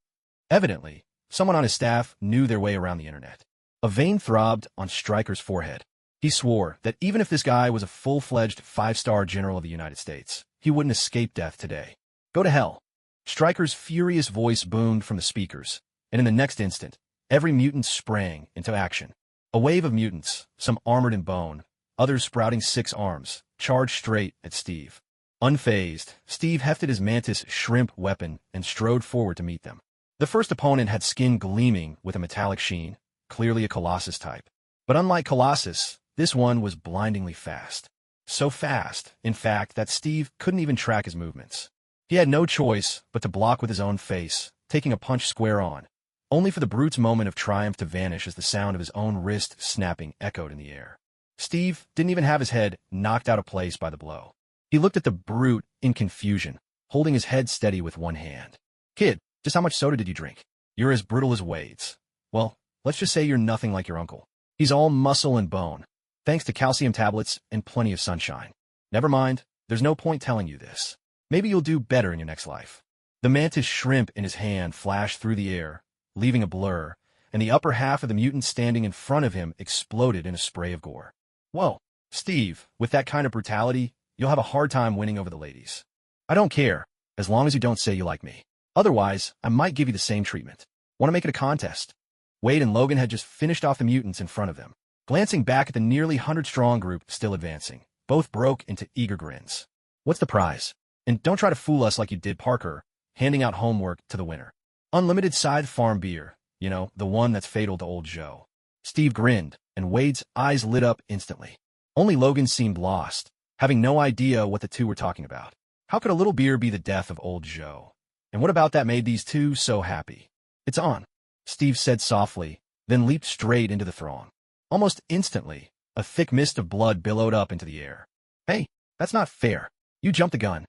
Evidently, someone on his staff knew their way around the internet. A vein throbbed on Stryker's forehead. He swore that even if this guy was a full-fledged 5-star general of the United States, he wouldn't escape death today. Go to hell. Stryker's furious voice boomed from the speakers, and in the next instant, every mutant sprang into action. A wave of mutants, some armored in bone, others sprouting 6 arms, charged straight at Steve. Unfazed, Steve hefted his mantis shrimp weapon and strode forward to meet them. The first opponent had skin gleaming with a metallic sheen, clearly a Colossus type. But unlike Colossus, this one was blindingly fast. So fast, in fact, that Steve couldn't even track his movements. He had no choice but to block with his own face, taking a punch square on, only for the brute's moment of triumph to vanish as the sound of his own wrist snapping echoed in the air. Steve didn't even have his head knocked out of place by the blow. He looked at the brute in confusion, holding his head steady with one hand. Kid, just how much soda did you drink? You're as brutal as Wade's. Well, let's just say you're nothing like your uncle. He's all muscle and bone, thanks to calcium tablets and plenty of sunshine. Never mind, there's no point telling you this. Maybe you'll do better in your next life. The mantis shrimp in his hand flashed through the air, leaving a blur, and the upper half of the mutant standing in front of him exploded in a spray of gore. Whoa, Steve, with that kind of brutality, you'll have a hard time winning over the ladies. I don't care, as long as you don't say you like me. Otherwise, I might give you the same treatment. Want to make it a contest? Wade and Logan had just finished off the mutants in front of them. Glancing back at the nearly 100-strong group still advancing, both broke into eager grins. What's the prize? And don't try to fool us like you did Parker, handing out homework to the winner. Unlimited Scythe Farm beer, you know, the one that's fatal to old Joe. Steve grinned, and Wade's eyes lit up instantly. Only Logan seemed lost, having no idea what the two were talking about. How could a little beer be the death of old Joe? And what about that made these two so happy? It's on, Steve said softly, then leaped straight into the throng. Almost instantly, a thick mist of blood billowed up into the air. Hey, that's not fair. You jumped the gun,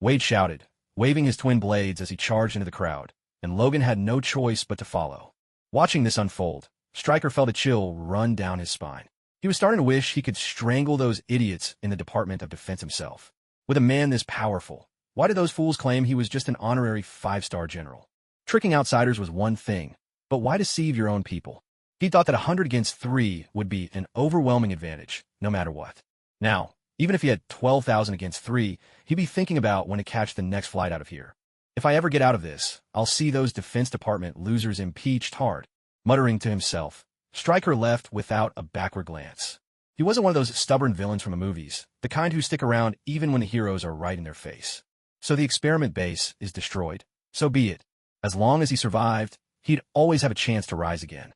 Wade shouted, waving his twin blades as he charged into the crowd, and Logan had no choice but to follow. Watching this unfold, Stryker felt a chill run down his spine. He was starting to wish he could strangle those idiots in the Department of Defense himself. With a man this powerful, why did those fools claim he was just an honorary 5-star general? Tricking outsiders was one thing, but why deceive your own people? He thought that 100 against 3 would be an overwhelming advantage, no matter what. Now, even if he had 12,000 against 3, he'd be thinking about when to catch the next flight out of here. If I ever get out of this, I'll see those Defense Department losers impeached hard. Muttering to himself, Stryker left without a backward glance. He wasn't one of those stubborn villains from the movies, the kind who stick around even when the heroes are right in their face. So the experiment base is destroyed. So be it. As long as he survived, he'd always have a chance to rise again.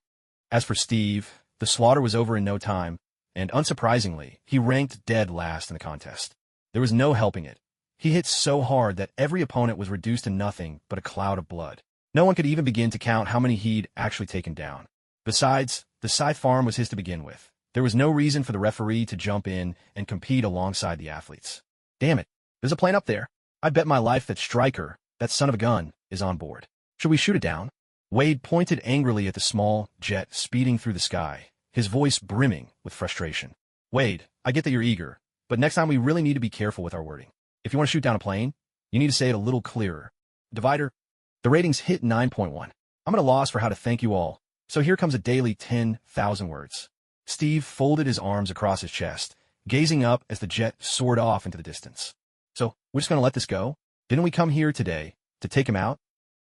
As for Steve, the slaughter was over in no time, and unsurprisingly, he ranked dead last in the contest. There was no helping it. He hit so hard that every opponent was reduced to nothing but a cloud of blood. No one could even begin to count how many he'd actually taken down. Besides, the Scythe farm was his to begin with. There was no reason for the referee to jump in and compete alongside the athletes. Damn it, there's a plane up there. I bet my life that Stryker, that son of a gun, is on board. Should we shoot it down? Wade pointed angrily at the small jet speeding through the sky, his voice brimming with frustration. Wade, I get that you're eager, but next time we really need to be careful with our wording. If you want to shoot down a plane, you need to say it a little clearer. Divider, the ratings hit 9.1. I'm at a loss for how to thank you all, so here comes a daily 10,000 words. Steve folded his arms across his chest, gazing up as the jet soared off into the distance. So, we're just going to let this go? Didn't we come here today to take him out?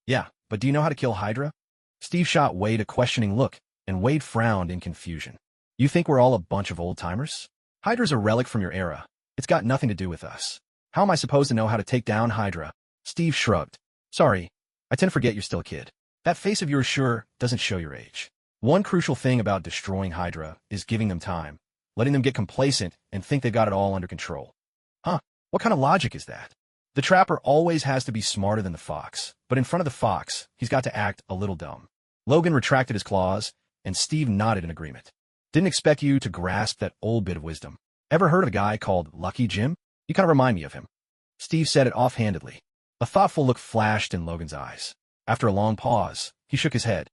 Yeah, but do you know how to kill Hydra? Steve shot Wade a questioning look, and Wade frowned in confusion. You think we're all a bunch of old-timers? Hydra's a relic from your era. It's got nothing to do with us. How am I supposed to know how to take down Hydra? Steve shrugged. Sorry, I tend to forget you're still a kid. That face of yours sure doesn't show your age. One crucial thing about destroying Hydra is giving them time, letting them get complacent and think they've got it all under control. Huh, what kind of logic is that? The trapper always has to be smarter than the fox, but in front of the fox, he's got to act a little dumb. Logan retracted his claws, and Steve nodded in agreement. Didn't expect you to grasp that old bit of wisdom. Ever heard of a guy called Lucky Jim? You kind of remind me of him. Steve said it offhandedly. A thoughtful look flashed in Logan's eyes. After a long pause, he shook his head.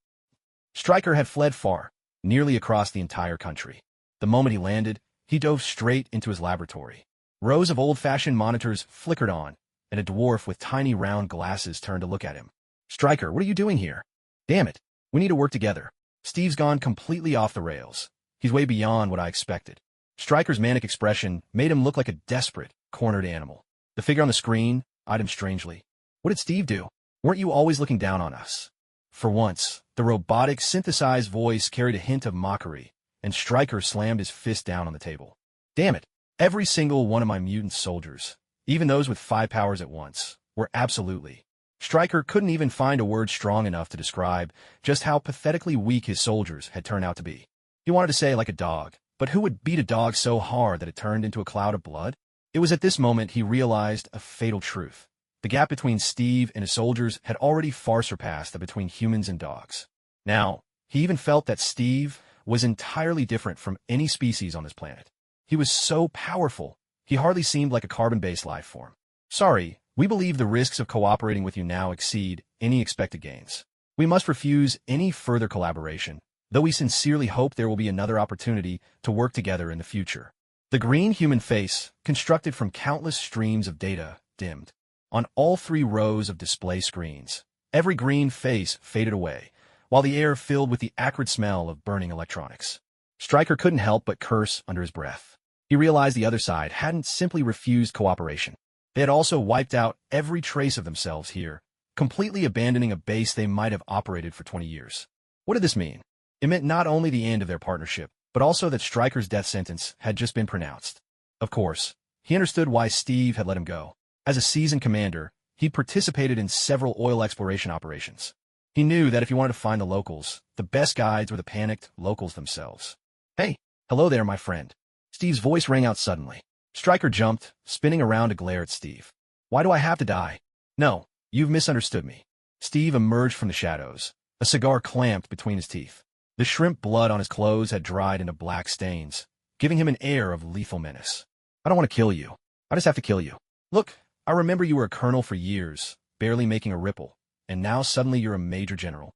Stryker had fled far, nearly across the entire country. The moment he landed, he dove straight into his laboratory. Rows of old-fashioned monitors flickered on, and a dwarf with tiny round glasses turned to look at him. Stryker, what are you doing here? Damn it, we need to work together. Steve's gone completely off the rails. He's way beyond what I expected. Stryker's manic expression made him look like a desperate, cornered animal. The figure on the screen eyed him strangely. What did Steve do? Weren't you always looking down on us? For once, the robotic, synthesized voice carried a hint of mockery, and Stryker slammed his fist down on the table. Damn it, every single one of my mutant soldiers, even those with 5 powers at once, were absolutely. Stryker couldn't even find a word strong enough to describe just how pathetically weak his soldiers had turned out to be. He wanted to say like a dog, but who would beat a dog so hard that it turned into a cloud of blood? It was at this moment he realized a fatal truth. The gap between Steve and his soldiers had already far surpassed that between humans and dogs. Now, he even felt that Steve was entirely different from any species on this planet. He was so powerful, he hardly seemed like a carbon-based life form. Sorry, we believe the risks of cooperating with you now exceed any expected gains. We must refuse any further collaboration, though we sincerely hope there will be another opportunity to work together in the future. The green human face, constructed from countless streams of data, dimmed. On all 3 rows of display screens, every green face faded away, while the air filled with the acrid smell of burning electronics. Stryker couldn't help but curse under his breath. He realized the other side hadn't simply refused cooperation. They had also wiped out every trace of themselves here, completely abandoning a base they might have operated for 20 years. What did this mean? It meant not only the end of their partnership, but also that Stryker's death sentence had just been pronounced. Of course, he understood why Steve had let him go. As a seasoned commander, he'd participated in several oil exploration operations. He knew that if he wanted to find the locals, the best guides were the panicked locals themselves. Hey, hello there, my friend. Steve's voice rang out suddenly. Stryker jumped, spinning around to glare at Steve. Why do I have to die? No, you've misunderstood me. Steve emerged from the shadows, a cigar clamped between his teeth. The shrimp blood on his clothes had dried into black stains, giving him an air of lethal menace. I don't want to kill you. I just have to kill you. Look, I remember you were a colonel for years, barely making a ripple, and now suddenly you're a major general.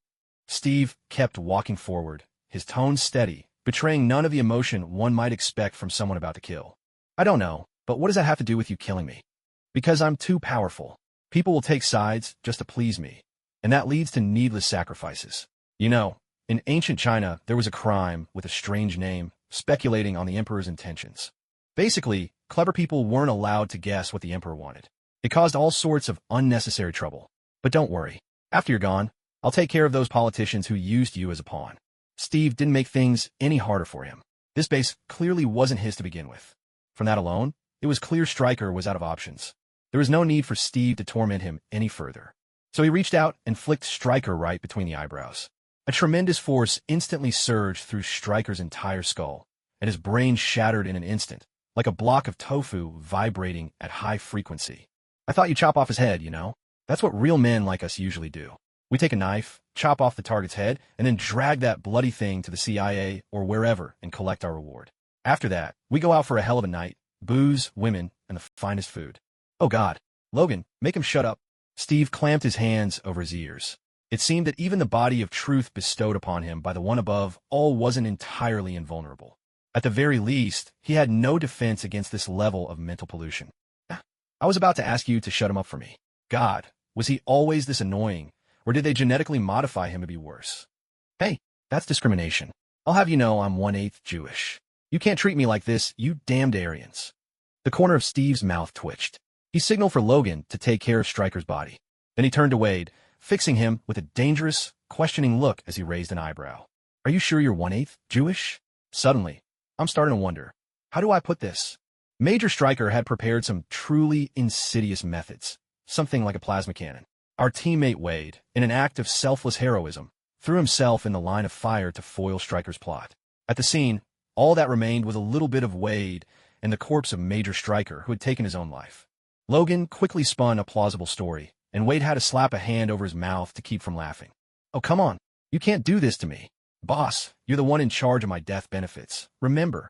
Steve kept walking forward, his tone steady, betraying none of the emotion one might expect from someone about to kill. I don't know, but what does that have to do with you killing me? Because I'm too powerful. People will take sides just to please me, and that leads to needless sacrifices. You know, in ancient China, there was a crime with a strange name, speculating on the emperor's intentions. Basically, clever people weren't allowed to guess what the emperor wanted. It caused all sorts of unnecessary trouble. But don't worry, after you're gone, I'll take care of those politicians who used you as a pawn. Steve didn't make things any harder for him. This base clearly wasn't his to begin with. From that alone, it was clear Stryker was out of options. There was no need for Steve to torment him any further. So he reached out and flicked Stryker right between the eyebrows. A tremendous force instantly surged through Stryker's entire skull, and his brain shattered in an instant, like a block of tofu vibrating at high frequency. I thought you'd chop off his head, you know? That's what real men like us usually do. We take a knife, chop off the target's head, and then drag that bloody thing to the CIA or wherever and collect our reward. After that, we go out for a hell of a night, booze, women, and the finest food. Oh God, Logan, make him shut up. Steve clamped his hands over his ears. It seemed that even the body of truth bestowed upon him by the one above all wasn't entirely invulnerable. At the very least, he had no defense against this level of mental pollution. I was about to ask you to shut him up for me. God, was he always this annoying, or did they genetically modify him to be worse? Hey, that's discrimination. I'll have you know I'm 1/8 Jewish. You can't treat me like this, you damned Aryans. The corner of Steve's mouth twitched. He signaled for Logan to take care of Stryker's body. Then he turned to Wade, fixing him with a dangerous, questioning look as he raised an eyebrow. Are you sure you're 1/8 Jewish? Suddenly, I'm starting to wonder, how do I put this? Major Stryker had prepared some truly insidious methods, something like a plasma cannon. Our teammate Wade, in an act of selfless heroism, threw himself in the line of fire to foil Stryker's plot. At the scene, all that remained was a little bit of Wade and the corpse of Major Stryker, who had taken his own life. Logan quickly spun a plausible story, and Wade had to slap a hand over his mouth to keep from laughing. Oh, come on. You can't do this to me. Boss, you're the one in charge of my death benefits. Remember.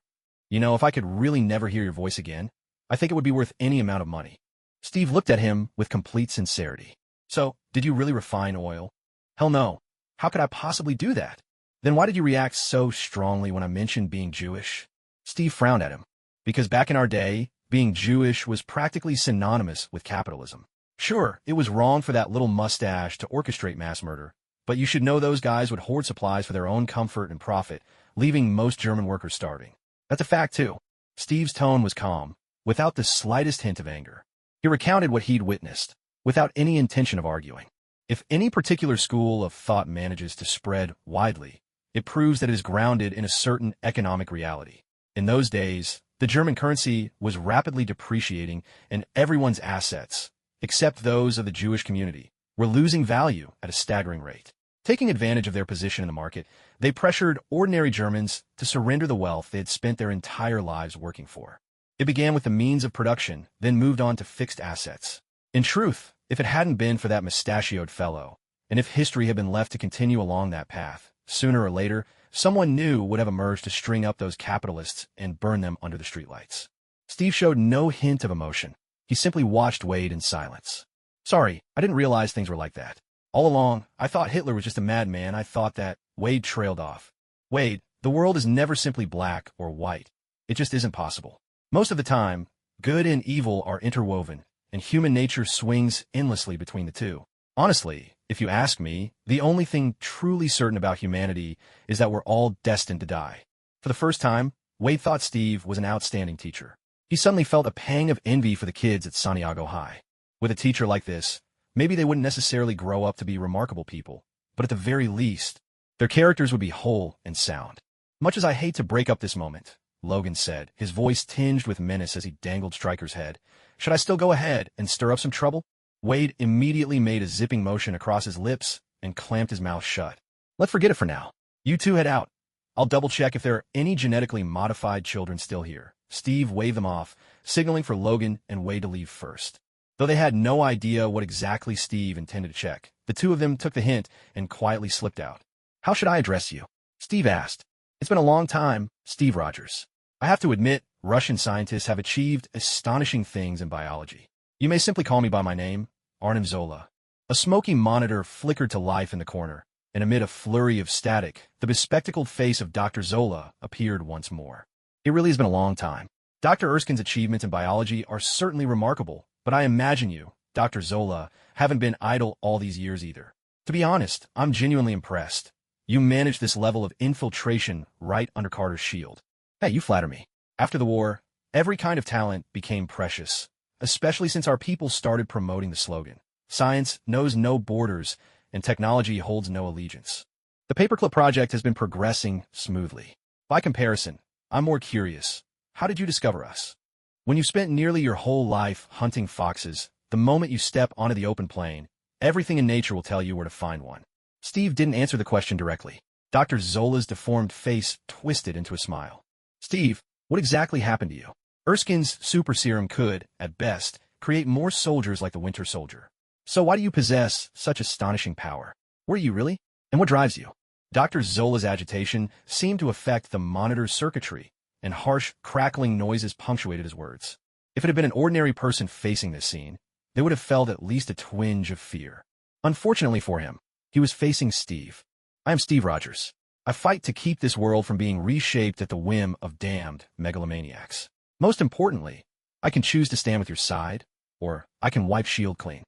You know, if I could really never hear your voice again, I think it would be worth any amount of money. Steve looked at him with complete sincerity. So, did you really refine oil? Hell no. How could I possibly do that? Then why did you react so strongly when I mentioned being Jewish? Steve frowned at him. Because back in our day, being Jewish was practically synonymous with capitalism. Sure, it was wrong for that little mustache to orchestrate mass murder, but you should know those guys would hoard supplies for their own comfort and profit, leaving most German workers starving. That's a fact, too. Steve's tone was calm, without the slightest hint of anger. He recounted what he'd witnessed, without any intention of arguing. If any particular school of thought manages to spread widely, it proves that it is grounded in a certain economic reality. In those days, the German currency was rapidly depreciating, and everyone's assets, except those of the Jewish community, were losing value at a staggering rate. Taking advantage of their position in the market, they pressured ordinary Germans to surrender the wealth they had spent their entire lives working for. It began with the means of production, then moved on to fixed assets. In truth, if it hadn't been for that mustachioed fellow, and if history had been left to continue along that path, sooner or later, someone new would have emerged to string up those capitalists and burn them under the streetlights. Steve showed no hint of emotion. He simply watched Wade in silence. Sorry, I didn't realize things were like that. All along, I thought Hitler was just a madman. I thought that. Wade trailed off. Wade, the world is never simply black or white. It just isn't possible. Most of the time, good and evil are interwoven, and human nature swings endlessly between the two. Honestly, if you ask me, the only thing truly certain about humanity is that we're all destined to die. For the first time, Wade thought Steve was an outstanding teacher. He suddenly felt a pang of envy for the kids at Santiago High. With a teacher like this, maybe they wouldn't necessarily grow up to be remarkable people, but at the very least, their characters would be whole and sound. Much as I hate to break up this moment, Logan said, his voice tinged with menace as he dangled Stryker's head, should I still go ahead and stir up some trouble? Wade immediately made a zipping motion across his lips and clamped his mouth shut. Let's forget it for now. You two head out. I'll double-check if there are any genetically modified children still here. Steve waved them off, signaling for Logan and Wade to leave first. Though they had no idea what exactly Steve intended to check, the two of them took the hint and quietly slipped out. How should I address you? Steve asked. It's been a long time, Steve Rogers. I have to admit, Russian scientists have achieved astonishing things in biology. You may simply call me by my name, Arnim Zola. A smoky monitor flickered to life in the corner, and amid a flurry of static, the bespectacled face of Dr. Zola appeared once more. It really has been a long time. Dr. Erskine's achievements in biology are certainly remarkable, but I imagine you, Dr. Zola, haven't been idle all these years either. To be honest, I'm genuinely impressed. You managed this level of infiltration right under Carter's shield. Hey, you flatter me. After the war, every kind of talent became precious, especially since our people started promoting the slogan, "Science knows no borders, and technology holds no allegiance." The Paperclip project has been progressing smoothly. By comparison, I'm more curious. How did you discover us? When you spent nearly your whole life hunting foxes, the moment you step onto the open plain, everything in nature will tell you where to find one. Steve didn't answer the question directly. Dr. Zola's deformed face twisted into a smile. Steve, what exactly happened to you? Erskine's super serum could, at best, create more soldiers like the Winter Soldier. So why do you possess such astonishing power? Were you really? And what drives you? Dr. Zola's agitation seemed to affect the monitor's circuitry, and harsh, crackling noises punctuated his words. If it had been an ordinary person facing this scene, they would have felt at least a twinge of fear. Unfortunately for him, he was facing Steve. I am Steve Rogers. I fight to keep this world from being reshaped at the whim of damned megalomaniacs. Most importantly, I can choose to stand with your side, or I can wipe S.H.I.E.L.D. clean.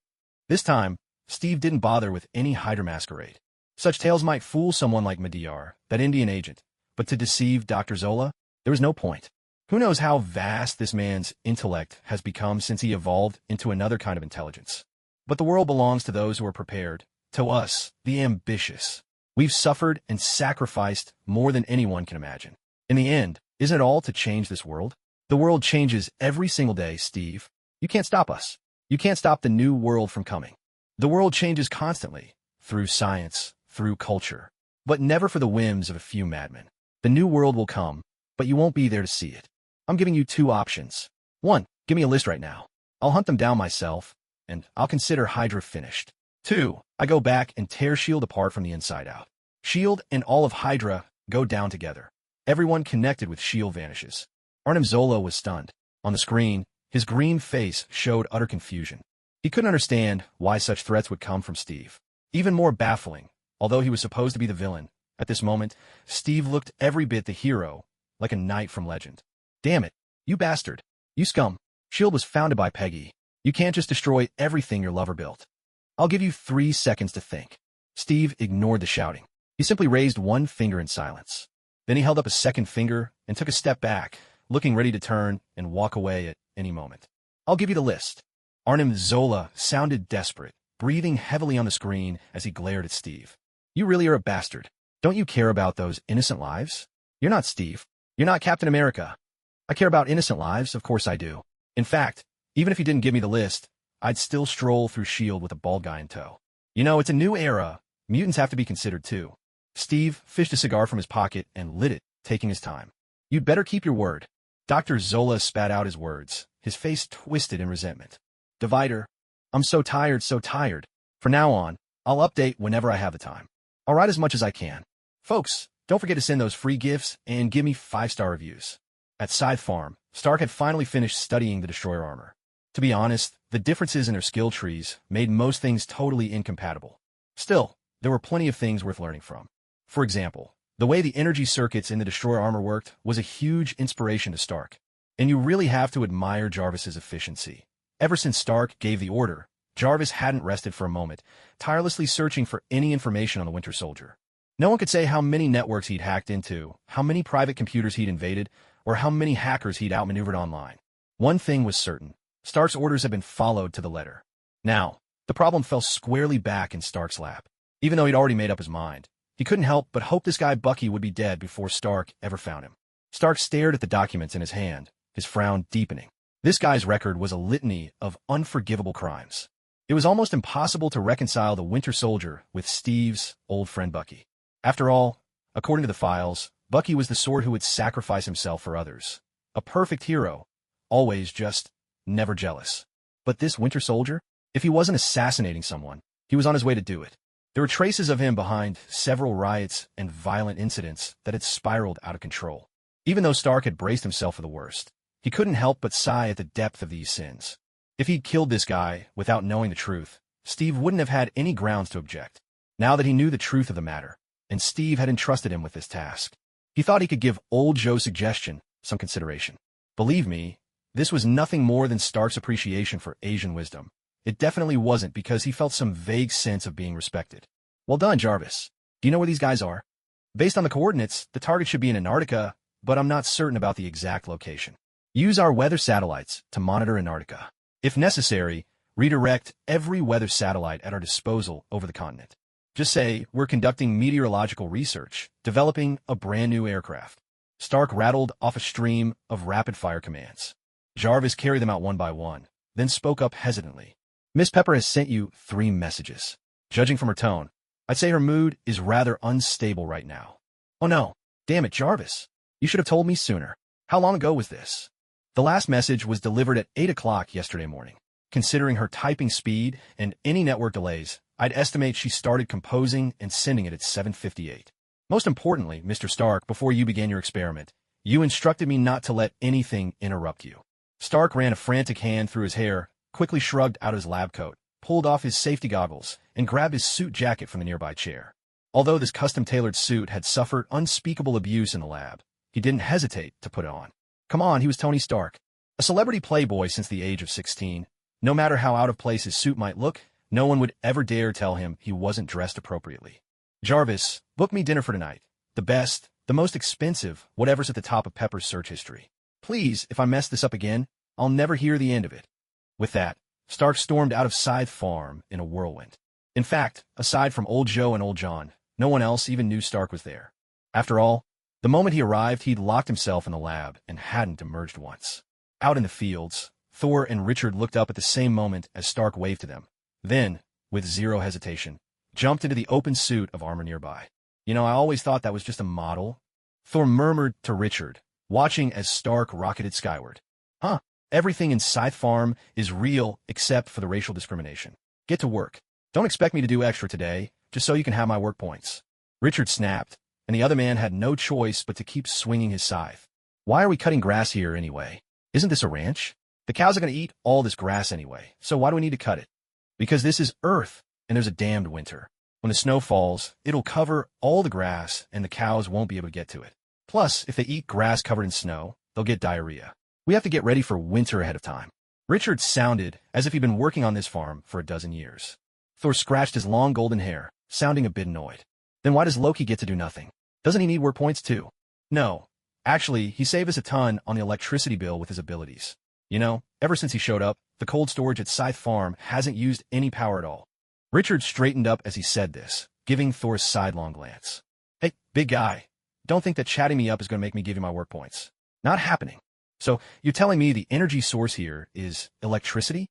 This time, Steve didn't bother with any Hydra masquerade. Such tales might fool someone like Madiar, that Indian agent, but to deceive Dr. Zola, there was no point. Who knows how vast this man's intellect has become since he evolved into another kind of intelligence. But the world belongs to those who are prepared, to us, the ambitious. We've suffered and sacrificed more than anyone can imagine. In the end, isn't it all to change this world? The world changes every single day, Steve. You can't stop us. You can't stop the new world from coming. The world changes constantly, through science, through culture, but never for the whims of a few madmen. The new world will come, but you won't be there to see it. I'm giving you two options. 1, give me a list right now. I'll hunt them down myself, and I'll consider Hydra finished. 2, I go back and tear S.H.I.E.L.D. apart from the inside out. S.H.I.E.L.D. and all of Hydra go down together. Everyone connected with S.H.I.E.L.D. vanishes. Arnim Zola was stunned. On the screen, his green face showed utter confusion. He couldn't understand why such threats would come from Steve. Even more baffling, although he was supposed to be the villain, at this moment, Steve looked every bit the hero, like a knight from legend. Damn it, you bastard. You scum. S.H.I.E.L.D. was founded by Peggy. You can't just destroy everything your lover built. I'll give you 3 seconds to think. Steve ignored the shouting. He simply raised one finger in silence. Then he held up a second finger and took a step back, looking ready to turn and walk away at any moment. I'll give you the list. Arnim Zola sounded desperate, breathing heavily on the screen as he glared at Steve. You really are a bastard. Don't you care about those innocent lives? You're not Steve. You're not Captain America. I care about innocent lives, of course I do. In fact, even if you didn't give me the list, I'd still stroll through S.H.I.E.L.D. with a bald guy in tow. You know, it's a new era. Mutants have to be considered too. Steve fished a cigar from his pocket and lit it, taking his time. You'd better keep your word. Dr. Zola spat out his words, his face twisted in resentment. Divider, I'm so tired, so tired. From now on, I'll update whenever I have the time. I'll write as much as I can. Folks, don't forget to send those free gifts and give me 5-star reviews. At Scythe Farm, Stark had finally finished studying the Destroyer armor. To be honest, the differences in their skill trees made most things totally incompatible. Still, there were plenty of things worth learning from. For example, the way the energy circuits in the Destroyer armor worked was a huge inspiration to Stark. And you really have to admire Jarvis's efficiency. Ever since Stark gave the order, Jarvis hadn't rested for a moment, tirelessly searching for any information on the Winter Soldier. No one could say how many networks he'd hacked into, how many private computers he'd invaded, or how many hackers he'd outmaneuvered online. One thing was certain. Stark's orders had been followed to the letter. Now, the problem fell squarely back in Stark's lap. Even though he'd already made up his mind, he couldn't help but hope this guy Bucky would be dead before Stark ever found him. Stark stared at the documents in his hand, his frown deepening. This guy's record was a litany of unforgivable crimes. It was almost impossible to reconcile the Winter Soldier with Steve's old friend Bucky. After all, according to the files, Bucky was the sort who would sacrifice himself for others. A perfect hero, always just never jealous. But this Winter Soldier? If he wasn't assassinating someone, he was on his way to do it. There were traces of him behind several riots and violent incidents that had spiraled out of control. Even though Stark had braced himself for the worst, he couldn't help but sigh at the depth of these sins. If he'd killed this guy without knowing the truth, Steve wouldn't have had any grounds to object. Now that he knew the truth of the matter, and Steve had entrusted him with this task, he thought he could give old Joe's suggestion some consideration. Believe me, this was nothing more than Stark's appreciation for Asian wisdom. It definitely wasn't because he felt some vague sense of being respected. Well done, Jarvis. Do you know where these guys are? Based on the coordinates, the target should be in Antarctica, but I'm not certain about the exact location. Use our weather satellites to monitor Antarctica. If necessary, redirect every weather satellite at our disposal over the continent. Just say, we're conducting meteorological research, developing a brand new aircraft. Stark rattled off a stream of rapid-fire commands. Jarvis carried them out one by one, then spoke up hesitantly. Miss Pepper has sent you 3 messages. Judging from her tone, I'd say her mood is rather unstable right now. Oh no, damn it, Jarvis. You should have told me sooner. How long ago was this? The last message was delivered at 8 o'clock yesterday morning. Considering her typing speed and any network delays, I'd estimate she started composing and sending it at 7:58. Most importantly, Mr. Stark, before you began your experiment, you instructed me not to let anything interrupt you. Stark ran a frantic hand through his hair, quickly shrugged out his lab coat, pulled off his safety goggles, and grabbed his suit jacket from the nearby chair. Although this custom-tailored suit had suffered unspeakable abuse in the lab, he didn't hesitate to put it on. Come on, he was Tony Stark, a celebrity playboy since the age of 16. No matter how out of place his suit might look, no one would ever dare tell him he wasn't dressed appropriately. Jarvis, book me dinner for tonight. The best, the most expensive, whatever's at the top of Pepper's search history. Please, if I mess this up again, I'll never hear the end of it. With that, Stark stormed out of Scythe Farm in a whirlwind. In fact, aside from Old Joe and Old John, no one else even knew Stark was there. After all, the moment he arrived, he'd locked himself in the lab and hadn't emerged once. Out in the fields, Thor and Richard looked up at the same moment as Stark waved to them. Then, with zero hesitation, jumped into the open suit of armor nearby. You know, I always thought that was just a model, Thor murmured to Richard, watching as Stark rocketed skyward. Huh, everything in Scythe Farm is real except for the racial discrimination. Get to work. Don't expect me to do extra today, just so you can have my work points. Richard snapped, and the other man had no choice but to keep swinging his scythe. Why are we cutting grass here anyway? Isn't this a ranch? The cows are going to eat all this grass anyway, so why do we need to cut it? Because this is Earth, and there's a damned winter. When the snow falls, it'll cover all the grass, and the cows won't be able to get to it. Plus, if they eat grass covered in snow, they'll get diarrhea. We have to get ready for winter ahead of time. Richard sounded as if he'd been working on this farm for a dozen years. Thor scratched his long golden hair, sounding a bit annoyed. Then why does Loki get to do nothing? Doesn't he need work points too? No. Actually, he saved us a ton on the electricity bill with his abilities. You know, ever since he showed up, the cold storage at Scythe Farm hasn't used any power at all. Richard straightened up as he said this, giving Thor a sidelong glance. Hey, big guy, don't think that chatting me up is going to make me give you my work points. Not happening. So, you're telling me the energy source here is electricity?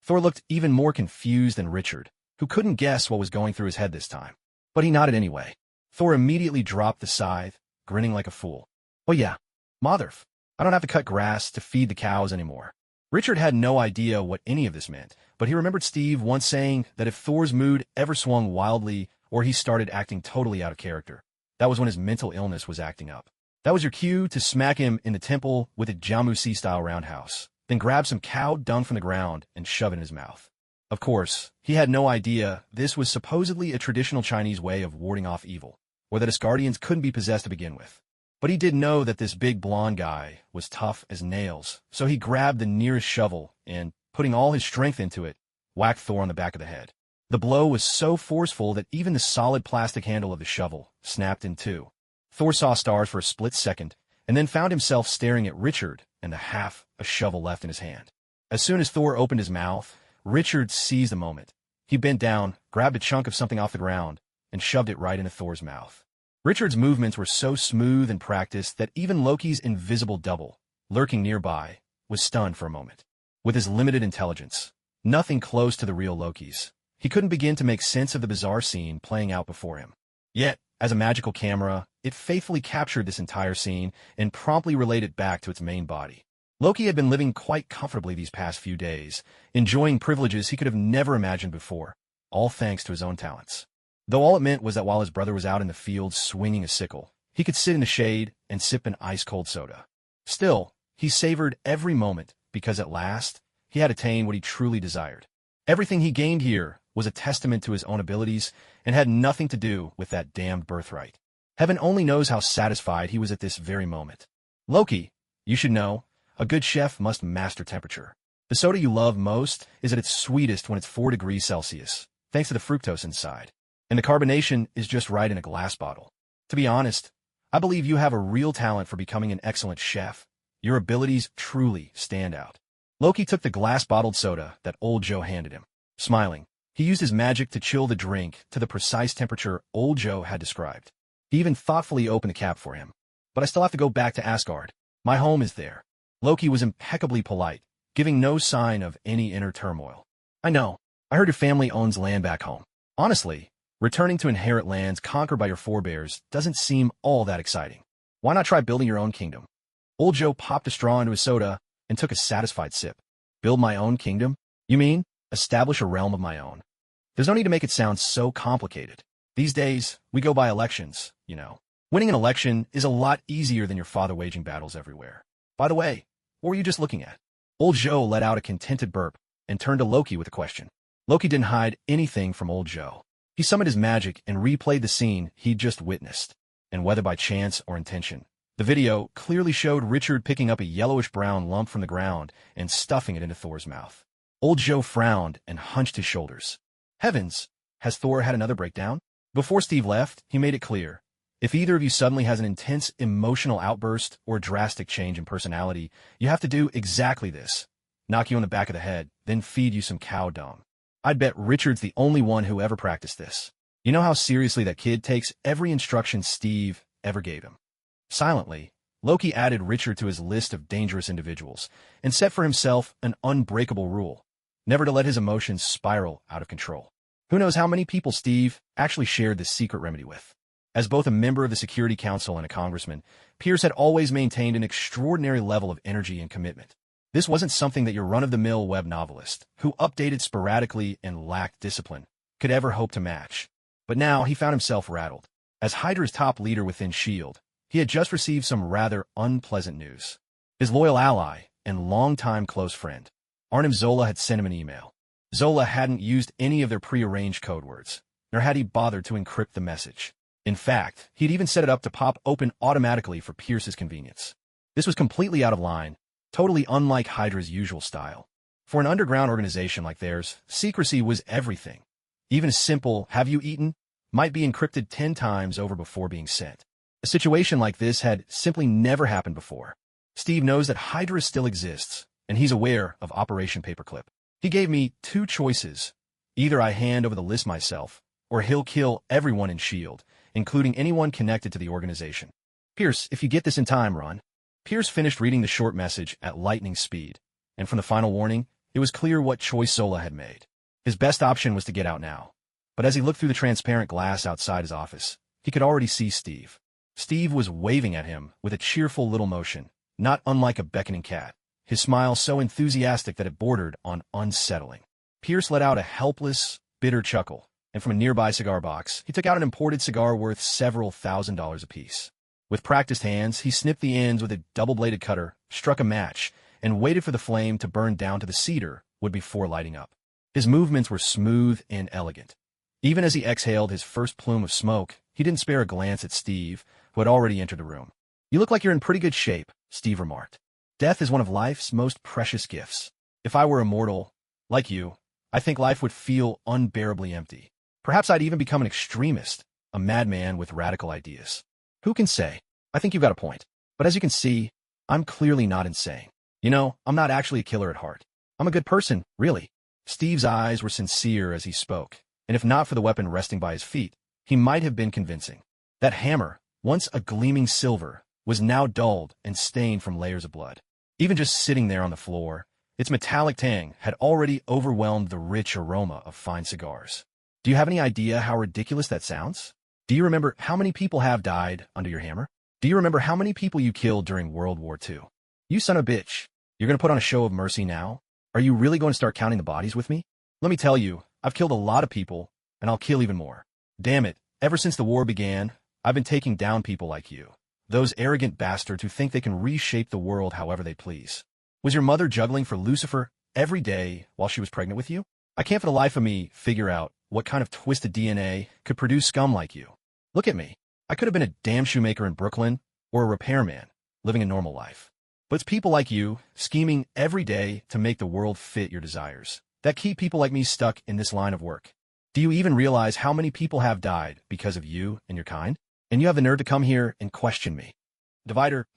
Thor looked even more confused than Richard, who couldn't guess what was going through his head this time. But he nodded anyway. Thor immediately dropped the scythe, grinning like a fool. Oh yeah, Motherf. I don't have to cut grass to feed the cows anymore. Richard had no idea what any of this meant, but he remembered Steve once saying that if Thor's mood ever swung wildly or he started acting totally out of character, that was when his mental illness was acting up. That was your cue to smack him in the temple with a Jamusi-style roundhouse, then grab some cow dung from the ground and shove it in his mouth. Of course, he had no idea this was supposedly a traditional Chinese way of warding off evil, or that Asgardians couldn't be possessed to begin with. But he did know that this big blonde guy was tough as nails, so he grabbed the nearest shovel and, putting all his strength into it, whacked Thor on the back of the head. The blow was so forceful that even the solid plastic handle of the shovel snapped in two. Thor saw stars for a split second, and then found himself staring at Richard and the half a shovel left in his hand. As soon as Thor opened his mouth, Richard seized the moment. He bent down, grabbed a chunk of something off the ground, and shoved it right into Thor's mouth. Richard's movements were so smooth and practiced that even Loki's invisible double, lurking nearby, was stunned for a moment. With his limited intelligence, nothing close to the real Loki's, he couldn't begin to make sense of the bizarre scene playing out before him. Yet, as a magical camera, it faithfully captured this entire scene and promptly relayed it back to its main body. Loki had been living quite comfortably these past few days, enjoying privileges he could have never imagined before, all thanks to his own talents. Though all it meant was that while his brother was out in the field swinging a sickle, he could sit in the shade and sip an ice-cold soda. Still, he savored every moment because at last, he had attained what he truly desired. Everything he gained here was a testament to his own abilities and had nothing to do with that damned birthright. Heaven only knows how satisfied he was at this very moment. Loki, you should know, a good chef must master temperature. The soda you love most is at its sweetest when it's 4 degrees Celsius, thanks to the fructose inside. And the carbonation is just right in a glass bottle. To be honest, I believe you have a real talent for becoming an excellent chef. Your abilities truly stand out. Loki took the glass-bottled soda that old Joe handed him. Smiling, he used his magic to chill the drink to the precise temperature old Joe had described. He even thoughtfully opened the cap for him. But I still have to go back to Asgard. My home is there. Loki was impeccably polite, giving no sign of any inner turmoil. I know. I heard your family owns land back home. Honestly, returning to inherit lands conquered by your forebears doesn't seem all that exciting. Why not try building your own kingdom? Old Joe popped a straw into his soda and took a satisfied sip. Build my own kingdom? You mean, establish a realm of my own? There's no need to make it sound so complicated. These days, we go by elections, you know. Winning an election is a lot easier than your father waging battles everywhere. By the way, what were you just looking at? Old Joe let out a contented burp and turned to Loki with a question. Loki didn't hide anything from Old Joe. He summoned his magic and replayed the scene he'd just witnessed. And whether by chance or intention, the video clearly showed Richard picking up a yellowish-brown lump from the ground and stuffing it into Thor's mouth. Old Joe frowned and hunched his shoulders. Heavens, has Thor had another breakdown? Before Steve left, he made it clear. If either of you suddenly has an intense emotional outburst or drastic change in personality, you have to do exactly this. Knock you on the back of the head, then feed you some cow dung. I'd bet Richard's the only one who ever practiced this. You know how seriously that kid takes every instruction Steve ever gave him. Silently, Loki added Richard to his list of dangerous individuals and set for himself an unbreakable rule, never to let his emotions spiral out of control. Who knows how many people Steve actually shared this secret remedy with. As both a member of the Security Council and a congressman, Pierce had always maintained an extraordinary level of energy and commitment. This wasn't something that your run-of-the-mill web novelist, who updated sporadically and lacked discipline, could ever hope to match. But now he found himself rattled. As Hydra's top leader within S.H.I.E.L.D., he had just received some rather unpleasant news. His loyal ally and longtime close friend, Arnim Zola, had sent him an email. Zola hadn't used any of their prearranged code words, nor had he bothered to encrypt the message. In fact, he'd even set it up to pop open automatically for Pierce's convenience. This was completely out of line, totally unlike Hydra's usual style. For an underground organization like theirs, secrecy was everything. Even a simple, "have you eaten?" might be encrypted 10 times over before being sent. A situation like this had simply never happened before. Steve knows that Hydra still exists, and he's aware of Operation Paperclip. He gave me 2 choices. Either I hand over the list myself, or he'll kill everyone in S.H.I.E.L.D., including anyone connected to the organization. Pierce, if you get this in time, run. Pierce finished reading the short message at lightning speed, and from the final warning, it was clear what choice Zola had made. His best option was to get out now. But as he looked through the transparent glass outside his office, he could already see Steve. Steve was waving at him with a cheerful little motion, not unlike a beckoning cat, his smile so enthusiastic that it bordered on unsettling. Pierce let out a helpless, bitter chuckle, and from a nearby cigar box, he took out an imported cigar worth several $1,000s apiece. With practiced hands, he snipped the ends with a double-bladed cutter, struck a match, and waited for the flame to burn down to the cedar wood before lighting up. His movements were smooth and elegant. Even as he exhaled his first plume of smoke, he didn't spare a glance at Steve, who had already entered the room. "You look like you're in pretty good shape," Steve remarked. "Death is one of life's most precious gifts. If I were immortal, like you, I think life would feel unbearably empty. Perhaps I'd even become an extremist, a madman with radical ideas. Who can say? I think you've got a point. But as you can see, I'm clearly not insane. You know, I'm not actually a killer at heart. I'm a good person, really." Steve's eyes were sincere as he spoke, and if not for the weapon resting by his feet, he might have been convincing. That hammer, once a gleaming silver, was now dulled and stained from layers of blood. Even just sitting there on the floor, its metallic tang had already overwhelmed the rich aroma of fine cigars. Do you have any idea how ridiculous that sounds? Do you remember how many people have died under your hammer? Do you remember how many people you killed during World War II? You son of a bitch. You're going to put on a show of mercy now? Are you really going to start counting the bodies with me? Let me tell you, I've killed a lot of people, and I'll kill even more. Damn it, ever since the war began, I've been taking down people like you. Those arrogant bastards who think they can reshape the world however they please. Was your mother juggling for Lucifer every day while she was pregnant with you? I can't for the life of me figure out what kind of twisted DNA could produce scum like you. Look at me. I could have been a damn shoemaker in Brooklyn or a repairman living a normal life. But it's people like you, scheming every day to make the world fit your desires, that keep people like me stuck in this line of work. Do you even realize how many people have died because of you and your kind? And you have the nerve to come here and question me. Divider,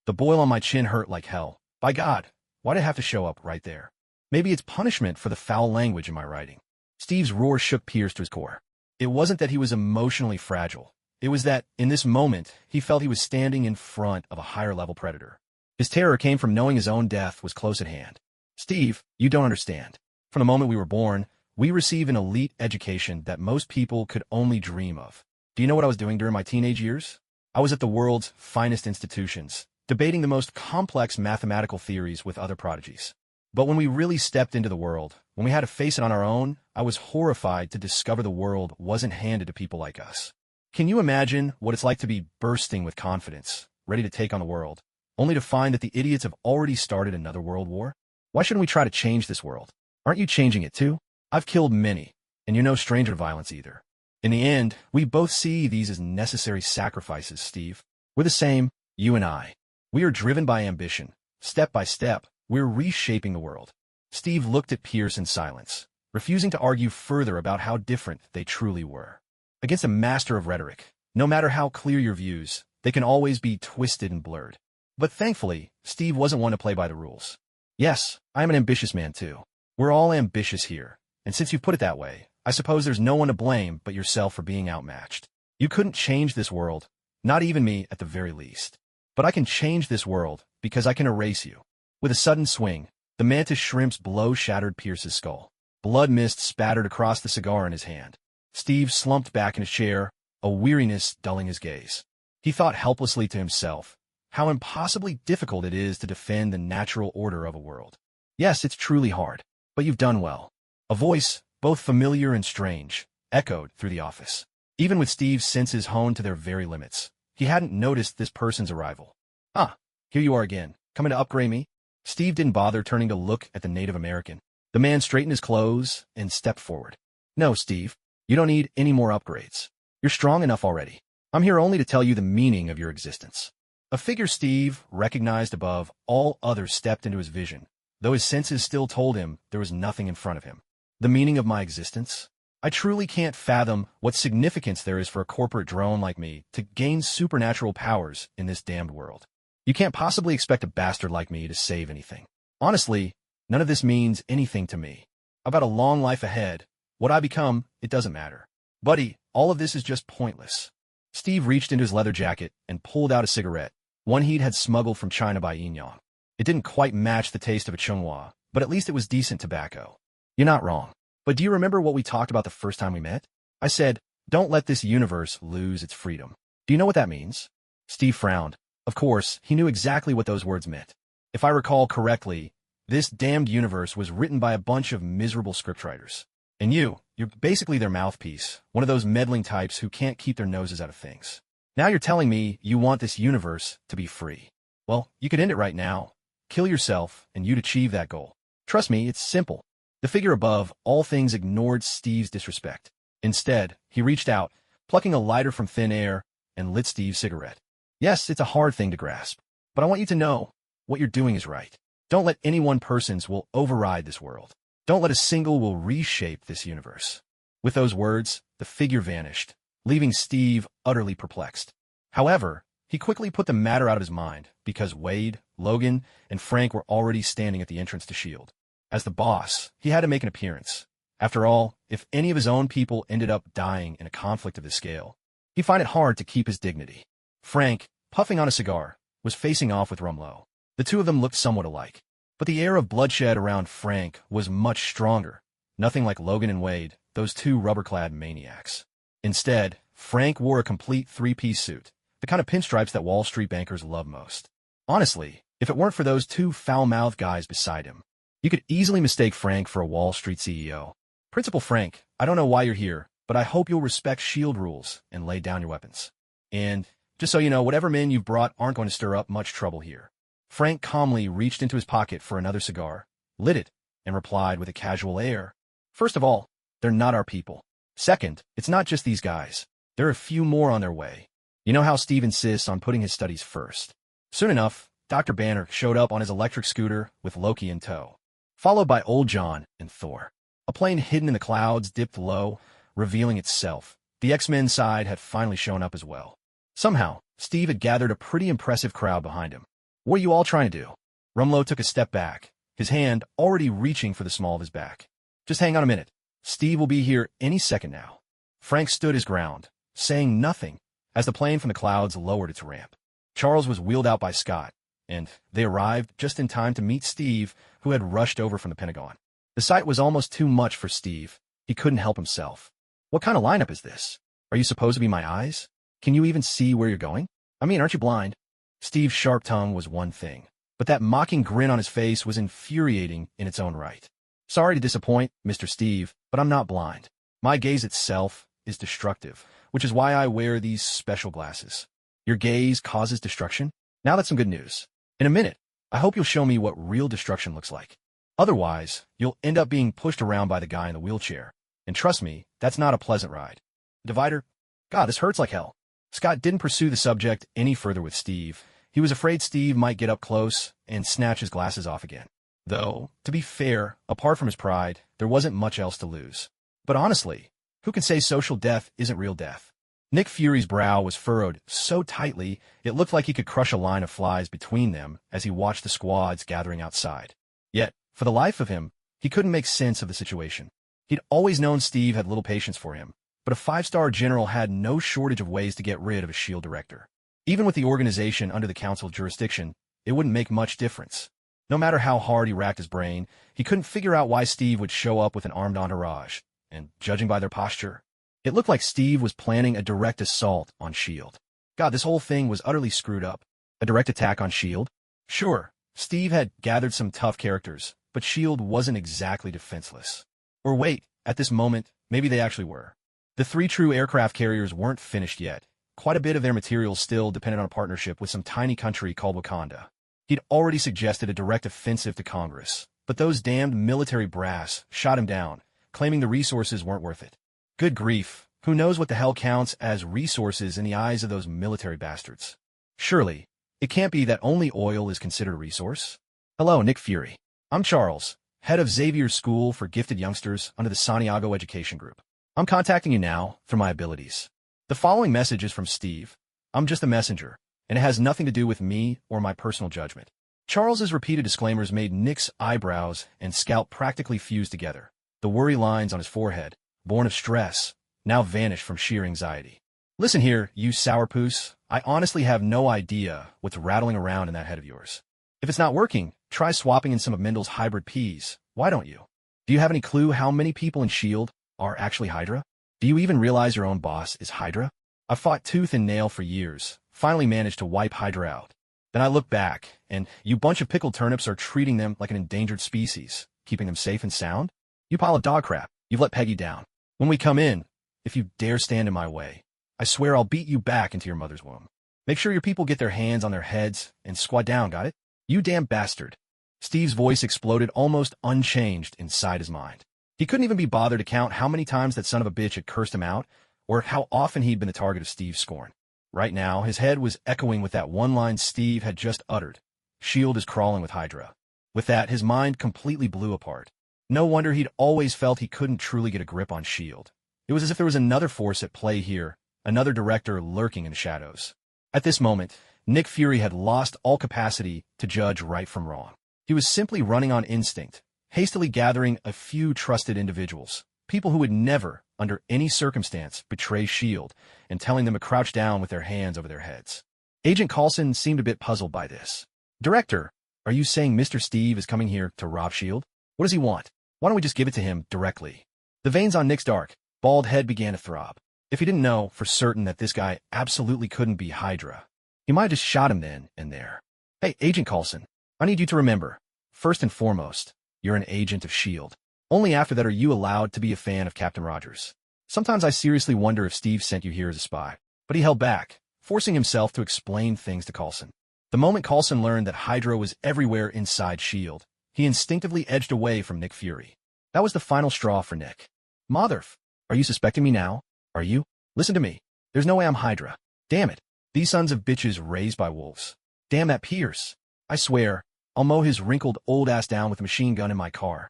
the boil on my chin hurt like hell. By God, why'd I have to show up right there? Maybe it's punishment for the foul language in my writing. Steve's roar shook Pierce to his core. It wasn't that he was emotionally fragile. It was that, in this moment, he felt he was standing in front of a higher-level predator. His terror came from knowing his own death was close at hand. Steve, you don't understand. From the moment we were born, we receive an elite education that most people could only dream of. Do you know what I was doing during my teenage years? I was at the world's finest institutions, debating the most complex mathematical theories with other prodigies. But when we really stepped into the world, when we had to face it on our own, I was horrified to discover the world wasn't handed to people like us. Can you imagine what it's like to be bursting with confidence, ready to take on the world, only to find that the idiots have already started another world war? Why shouldn't we try to change this world? Aren't you changing it too? I've killed many, and you're no stranger to violence either. In the end, we both see these as necessary sacrifices, Steve. We're the same, you and I. We are driven by ambition. Step by step, we're reshaping the world. Steve looked at Pierce in silence, refusing to argue further about how different they truly were. Against a master of rhetoric, no matter how clear your views, they can always be twisted and blurred. But thankfully, Steve wasn't one to play by the rules. Yes, I'm an ambitious man too. We're all ambitious here, and since you put it that way, I suppose there's no one to blame but yourself for being outmatched. You couldn't change this world, not even me at the very least. But I can change this world because I can erase you. With a sudden swing, the mantis shrimp's blow shattered Pierce's skull. Blood mist spattered across the cigar in his hand. Steve slumped back in his chair, a weariness dulling his gaze. He thought helplessly to himself, how impossibly difficult it is to defend the natural order of a world. Yes, it's truly hard, but you've done well. A voice, both familiar and strange, echoed through the office. Even with Steve's senses honed to their very limits, he hadn't noticed this person's arrival. Ah, here you are again, coming to upgrade me? Steve didn't bother turning to look at the Native American. The man straightened his clothes and stepped forward. No, Steve, you don't need any more upgrades. You're strong enough already. I'm here only to tell you the meaning of your existence. A figure Steve recognized above all others stepped into his vision, though his senses still told him there was nothing in front of him. The meaning of my existence? I truly can't fathom what significance there is for a corporate drone like me to gain supernatural powers in this damned world. You can't possibly expect a bastard like me to save anything. Honestly, none of this means anything to me. I've got a long life ahead. What I become, it doesn't matter. Buddy, all of this is just pointless. Steve reached into his leather jacket and pulled out a cigarette, one he had smuggled from China by Yin-Yang. It didn't quite match the taste of a Chunghwa, but at least it was decent tobacco. You're not wrong. But do you remember what we talked about the first time we met? I said, don't let this universe lose its freedom. Do you know what that means? Steve frowned. Of course, he knew exactly what those words meant. If I recall correctly, this damned universe was written by a bunch of miserable scriptwriters. And you're basically their mouthpiece, one of those meddling types who can't keep their noses out of things. Now you're telling me you want this universe to be free. Well, you could end it right now. Kill yourself, and you'd achieve that goal. Trust me, it's simple. The figure above all things ignored Steve's disrespect. Instead, he reached out, plucking a lighter from thin air, and lit Steve's cigarette. Yes, it's a hard thing to grasp, but I want you to know what you're doing is right. Don't let any one person's will override this world. Don't let a single will reshape this universe. With those words, the figure vanished, leaving Steve utterly perplexed. However, he quickly put the matter out of his mind because Wade, Logan, and Frank were already standing at the entrance to S.H.I.E.L.D. As the boss, he had to make an appearance. After all, if any of his own people ended up dying in a conflict of this scale, he'd find it hard to keep his dignity. Frank, puffing on a cigar, was facing off with Rumlow. The two of them looked somewhat alike, but the air of bloodshed around Frank was much stronger, nothing like Logan and Wade, those two rubber-clad maniacs. Instead, Frank wore a complete three-piece suit, the kind of pinstripes that Wall Street bankers love most. Honestly, if it weren't for those two foul-mouthed guys beside him, you could easily mistake Frank for a Wall Street CEO. Principal Frank, I don't know why you're here, but I hope you'll respect S.H.I.E.L.D. rules and lay down your weapons. And, just so you know, whatever men you've brought aren't going to stir up much trouble here. Frank calmly reached into his pocket for another cigar, lit it, and replied with a casual air. First of all, they're not our people. Second, it's not just these guys. There are a few more on their way. You know how Steve insists on putting his studies first. Soon enough, Dr. Banner showed up on his electric scooter with Loki in tow, followed by Old John and Thor. A plane hidden in the clouds dipped low, revealing itself. The X-Men side had finally shown up as well. Somehow, Steve had gathered a pretty impressive crowd behind him. What are you all trying to do? Rumlow took a step back, his hand already reaching for the small of his back. Just hang on a minute. Steve will be here any second now. Frank stood his ground, saying nothing, as the plane from the clouds lowered its ramp. Charles was wheeled out by Scott, and they arrived just in time to meet Steve, who had rushed over from the Pentagon. The sight was almost too much for Steve. He couldn't help himself. What kind of lineup is this? Are you supposed to be my eyes? Can you even see where you're going? I mean, aren't you blind? Steve's sharp tongue was one thing, but that mocking grin on his face was infuriating in its own right. Sorry to disappoint, Mr. Steve, but I'm not blind. My gaze itself is destructive, which is why I wear these special glasses. Your gaze causes destruction? Now that's some good news. In a minute, I hope you'll show me what real destruction looks like. Otherwise, you'll end up being pushed around by the guy in the wheelchair. And trust me, that's not a pleasant ride. Divider? God, this hurts like hell. Scott didn't pursue the subject any further with Steve. He was afraid Steve might get up close and snatch his glasses off again. Though, to be fair, apart from his pride, there wasn't much else to lose. But honestly, who can say social death isn't real death? Nick Fury's brow was furrowed so tightly it looked like he could crush a line of flies between them as he watched the squads gathering outside. Yet, for the life of him, he couldn't make sense of the situation. He'd always known Steve had little patience for him, but a five-star general had no shortage of ways to get rid of a S.H.I.E.L.D. director. Even with the organization under the council's jurisdiction, it wouldn't make much difference. No matter how hard he racked his brain, he couldn't figure out why Steve would show up with an armed entourage, and judging by their posture, it looked like Steve was planning a direct assault on S.H.I.E.L.D. God, this whole thing was utterly screwed up. A direct attack on S.H.I.E.L.D.? Sure, Steve had gathered some tough characters, but S.H.I.E.L.D. wasn't exactly defenseless. Or wait, at this moment, maybe they actually were. The 3 true aircraft carriers weren't finished yet. Quite a bit of their materials still depended on a partnership with some tiny country called Wakanda. He'd already suggested a direct offensive to Congress, but those damned military brass shot him down, claiming the resources weren't worth it. Good grief, who knows what the hell counts as resources in the eyes of those military bastards? Surely, it can't be that only oil is considered a resource. Hello, Nick Fury. I'm Charles, head of Xavier's School for Gifted Youngsters under the Santiago Education Group. I'm contacting you now for my abilities. The following message is from Steve. I'm just a messenger, and it has nothing to do with me or my personal judgment. Charles's repeated disclaimers made Nick's eyebrows and scalp practically fuse together. The worry lines on his forehead, born of stress, now vanished from sheer anxiety. Listen here, you sourpuss. I honestly have no idea what's rattling around in that head of yours. If it's not working, try swapping in some of Mendel's hybrid peas. Why don't you? Do you have any clue how many people in S.H.I.E.L.D. are actually Hydra? Do you even realize your own boss is Hydra? I fought tooth and nail for years, finally managed to wipe Hydra out. Then I look back, and you bunch of pickled turnips are treating them like an endangered species, keeping them safe and sound? You pile of dog crap. You've let Peggy down. When we come in, if you dare stand in my way, I swear I'll beat you back into your mother's womb. Make sure your people get their hands on their heads and squat down, got it? You damn bastard. Steve's voice exploded almost unchanged inside his mind. He couldn't even be bothered to count how many times that son of a bitch had cursed him out, or how often he'd been the target of Steve's scorn. Right now, his head was echoing with that one line Steve had just uttered. S.H.I.E.L.D. is crawling with Hydra. With that, his mind completely blew apart. No wonder he'd always felt he couldn't truly get a grip on S.H.I.E.L.D. It was as if there was another force at play here, another director lurking in the shadows. At this moment, Nick Fury had lost all capacity to judge right from wrong. He was simply running on instinct, hastily gathering a few trusted individuals, people who would never, under any circumstance, betray S.H.I.E.L.D., and telling them to crouch down with their hands over their heads. Agent Coulson seemed a bit puzzled by this. Director, are you saying Mr. Steve is coming here to rob S.H.I.E.L.D.? What does he want? Why don't we just give it to him directly? The veins on Nick's dark, bald head began to throb. If he didn't know for certain that this guy absolutely couldn't be Hydra, he might have just shot him then and there. Hey, Agent Coulson, I need you to remember, first and foremost, you're an agent of S.H.I.E.L.D. Only after that are you allowed to be a fan of Captain Rogers. Sometimes I seriously wonder if Steve sent you here as a spy, but he held back, forcing himself to explain things to Coulson. The moment Coulson learned that Hydra was everywhere inside S.H.I.E.L.D., he instinctively edged away from Nick Fury. That was the final straw for Nick. Motherf, are you suspecting me now? Are you? Listen to me. There's no way I'm Hydra. Damn it. These sons of bitches raised by wolves. Damn that Pierce. I swear, I'll mow his wrinkled old ass down with a machine gun in my car.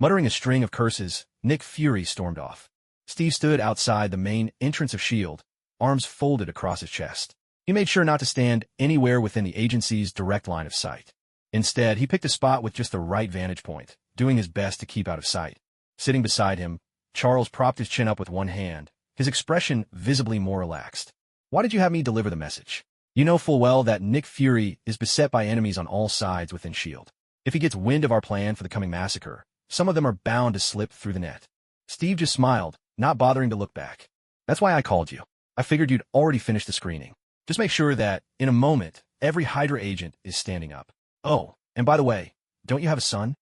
Muttering a string of curses, Nick Fury stormed off. Steve stood outside the main entrance of S.H.I.E.L.D., arms folded across his chest. He made sure not to stand anywhere within the agency's direct line of sight. Instead, he picked a spot with just the right vantage point, doing his best to keep out of sight. Sitting beside him, Charles propped his chin up with one hand, his expression visibly more relaxed. Why did you have me deliver the message? You know full well that Nick Fury is beset by enemies on all sides within S.H.I.E.L.D. If he gets wind of our plan for the coming massacre, some of them are bound to slip through the net. Steve just smiled, not bothering to look back. That's why I called you. I figured you'd already finished the screening. Just make sure that, in a moment, every Hydra agent is standing up. Oh, and by the way, don't you have a son?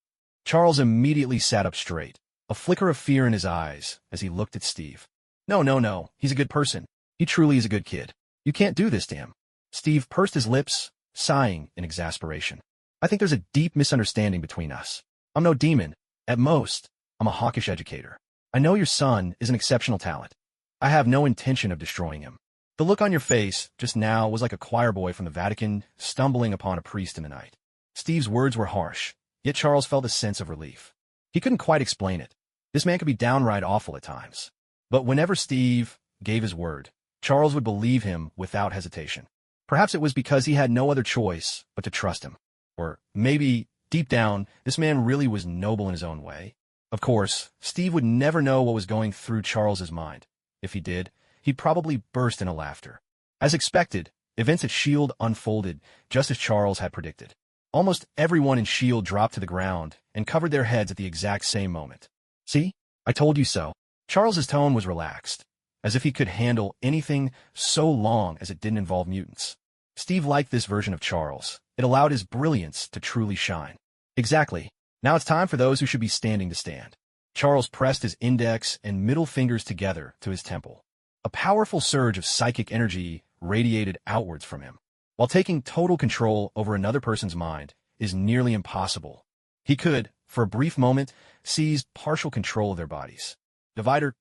Charles immediately sat up straight, a flicker of fear in his eyes as he looked at Steve. No, he's a good person. He truly is a good kid. You can't do this to him. Steve pursed his lips, sighing in exasperation. I think there's a deep misunderstanding between us. I'm no demon. At most, I'm a hawkish educator. I know your son is an exceptional talent. I have no intention of destroying him. The look on your face just now was like a choir boy from the Vatican stumbling upon a priest in the night. Steve's words were harsh, yet Charles felt a sense of relief. He couldn't quite explain it. This man could be downright awful at times. But whenever Steve gave his word, Charles would believe him without hesitation. Perhaps it was because he had no other choice but to trust him. Or maybe, deep down, this man really was noble in his own way. Of course, Steve would never know what was going through Charles's mind. If he did, he'd probably burst into laughter. As expected, events at S.H.I.E.L.D. unfolded just as Charles had predicted. Almost everyone in S.H.I.E.L.D. dropped to the ground and covered their heads at the exact same moment. See? I told you so. Charles's tone was relaxed, as if he could handle anything so long as it didn't involve mutants. Steve liked this version of Charles. It allowed his brilliance to truly shine. Exactly. Now it's time for those who should be standing to stand. Charles pressed his index and middle fingers together to his temple. A powerful surge of psychic energy radiated outwards from him. While taking total control over another person's mind is nearly impossible, he could, for a brief moment, seize partial control of their bodies. Divider,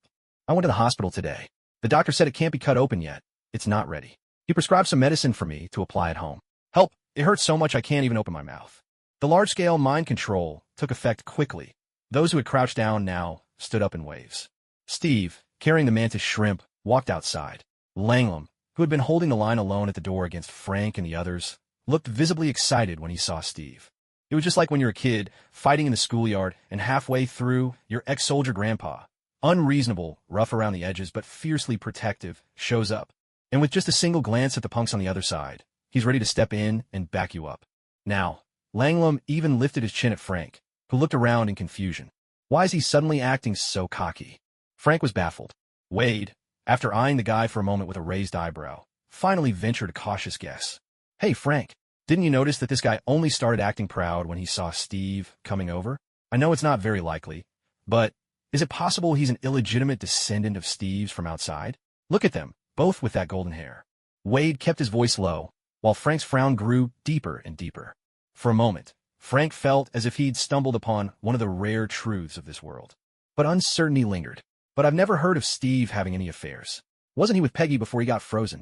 I went to the hospital today. The doctor said it can't be cut open yet. It's not ready. He prescribed some medicine for me to apply at home. Help! It hurts so much I can't even open my mouth. The large-scale mind control took effect quickly. Those who had crouched down now stood up in waves. Steve, carrying the mantis shrimp, walked outside. Langlam, who had been holding the line alone at the door against Frank and the others, looked visibly excited when he saw Steve. It was just like when you're a kid, fighting in the schoolyard, and halfway through, your ex-soldier grandpa, unreasonable, rough around the edges but fiercely protective, shows up. And with just a single glance at the punks on the other side, he's ready to step in and back you up. Now, Langlam even lifted his chin at Frank, who looked around in confusion. Why is he suddenly acting so cocky? Frank was baffled. Wade, after eyeing the guy for a moment with a raised eyebrow, finally ventured a cautious guess. Hey, Frank, didn't you notice that this guy only started acting proud when he saw Steve coming over? I know it's not very likely, but is it possible he's an illegitimate descendant of Steve's from outside? Look at them, both with that golden hair. Wade kept his voice low, while Frank's frown grew deeper and deeper. For a moment, Frank felt as if he'd stumbled upon one of the rare truths of this world. But uncertainty lingered. But I've never heard of Steve having any affairs. Wasn't he with Peggy before he got frozen?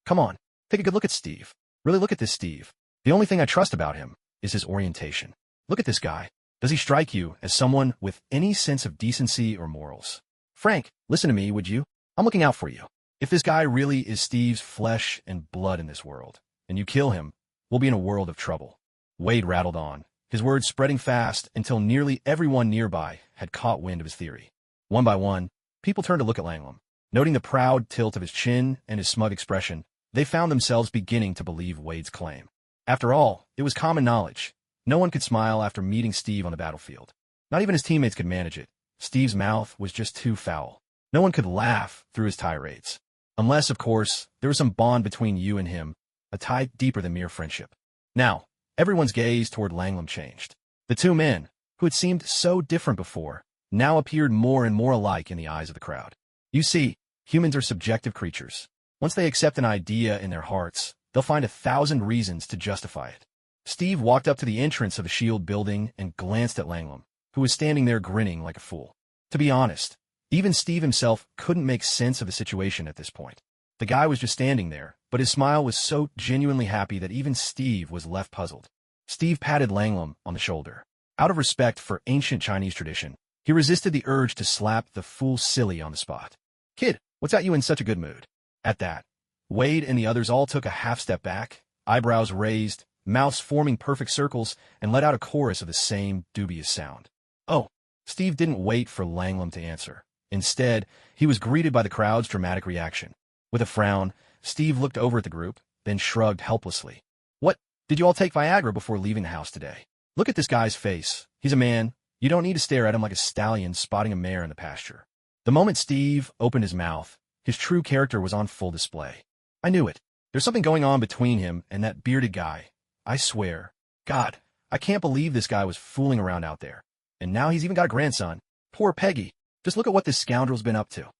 Come on, take a good look at Steve. Really look at this Steve. The only thing I trust about him is his orientation. Look at this guy. Does he strike you as someone with any sense of decency or morals? Frank, listen to me, would you? I'm looking out for you. If this guy really is Steve's flesh and blood in this world, and you kill him, we'll be in a world of trouble. Wade rattled on, his words spreading fast until nearly everyone nearby had caught wind of his theory. One by one, people turned to look at Langlam. Noting the proud tilt of his chin and his smug expression, they found themselves beginning to believe Wade's claim. After all, it was common knowledge. No one could smile after meeting Steve on the battlefield. Not even his teammates could manage it. Steve's mouth was just too foul. No one could laugh through his tirades. Unless, of course, there was some bond between you and him, a tie deeper than mere friendship. Now, everyone's gaze toward Langlam changed. The two men, who had seemed so different before, now appeared more and more alike in the eyes of the crowd. You see, humans are subjective creatures. Once they accept an idea in their hearts, they'll find 1,000 reasons to justify it. Steve walked up to the entrance of the shield building and glanced at Langlam, who was standing there grinning like a fool. To be honest, even Steve himself couldn't make sense of the situation at this point. The guy was just standing there, but his smile was so genuinely happy that even Steve was left puzzled. Steve patted Langlam on the shoulder. Out of respect for ancient Chinese tradition, he resisted the urge to slap the fool silly on the spot. "Kid, what's got you in such a good mood?" At that, Wade and the others all took a half step back, eyebrows raised, mouths forming perfect circles, and let out a chorus of the same dubious sound. "Oh." Steve didn't wait for Langlam to answer. Instead, he was greeted by the crowd's dramatic reaction. With a frown, Steve looked over at the group, then shrugged helplessly. "What, did you all take Viagra before leaving the house today? Look at this guy's face. He's a man. You don't need to stare at him like a stallion spotting a mare in the pasture." The moment Steve opened his mouth, his true character was on full display. I knew it. There's something going on between him and that bearded guy. I swear. God, I can't believe this guy was fooling around out there. And now he's even got a grandson. Poor Peggy. Just look at what this scoundrel's been up to.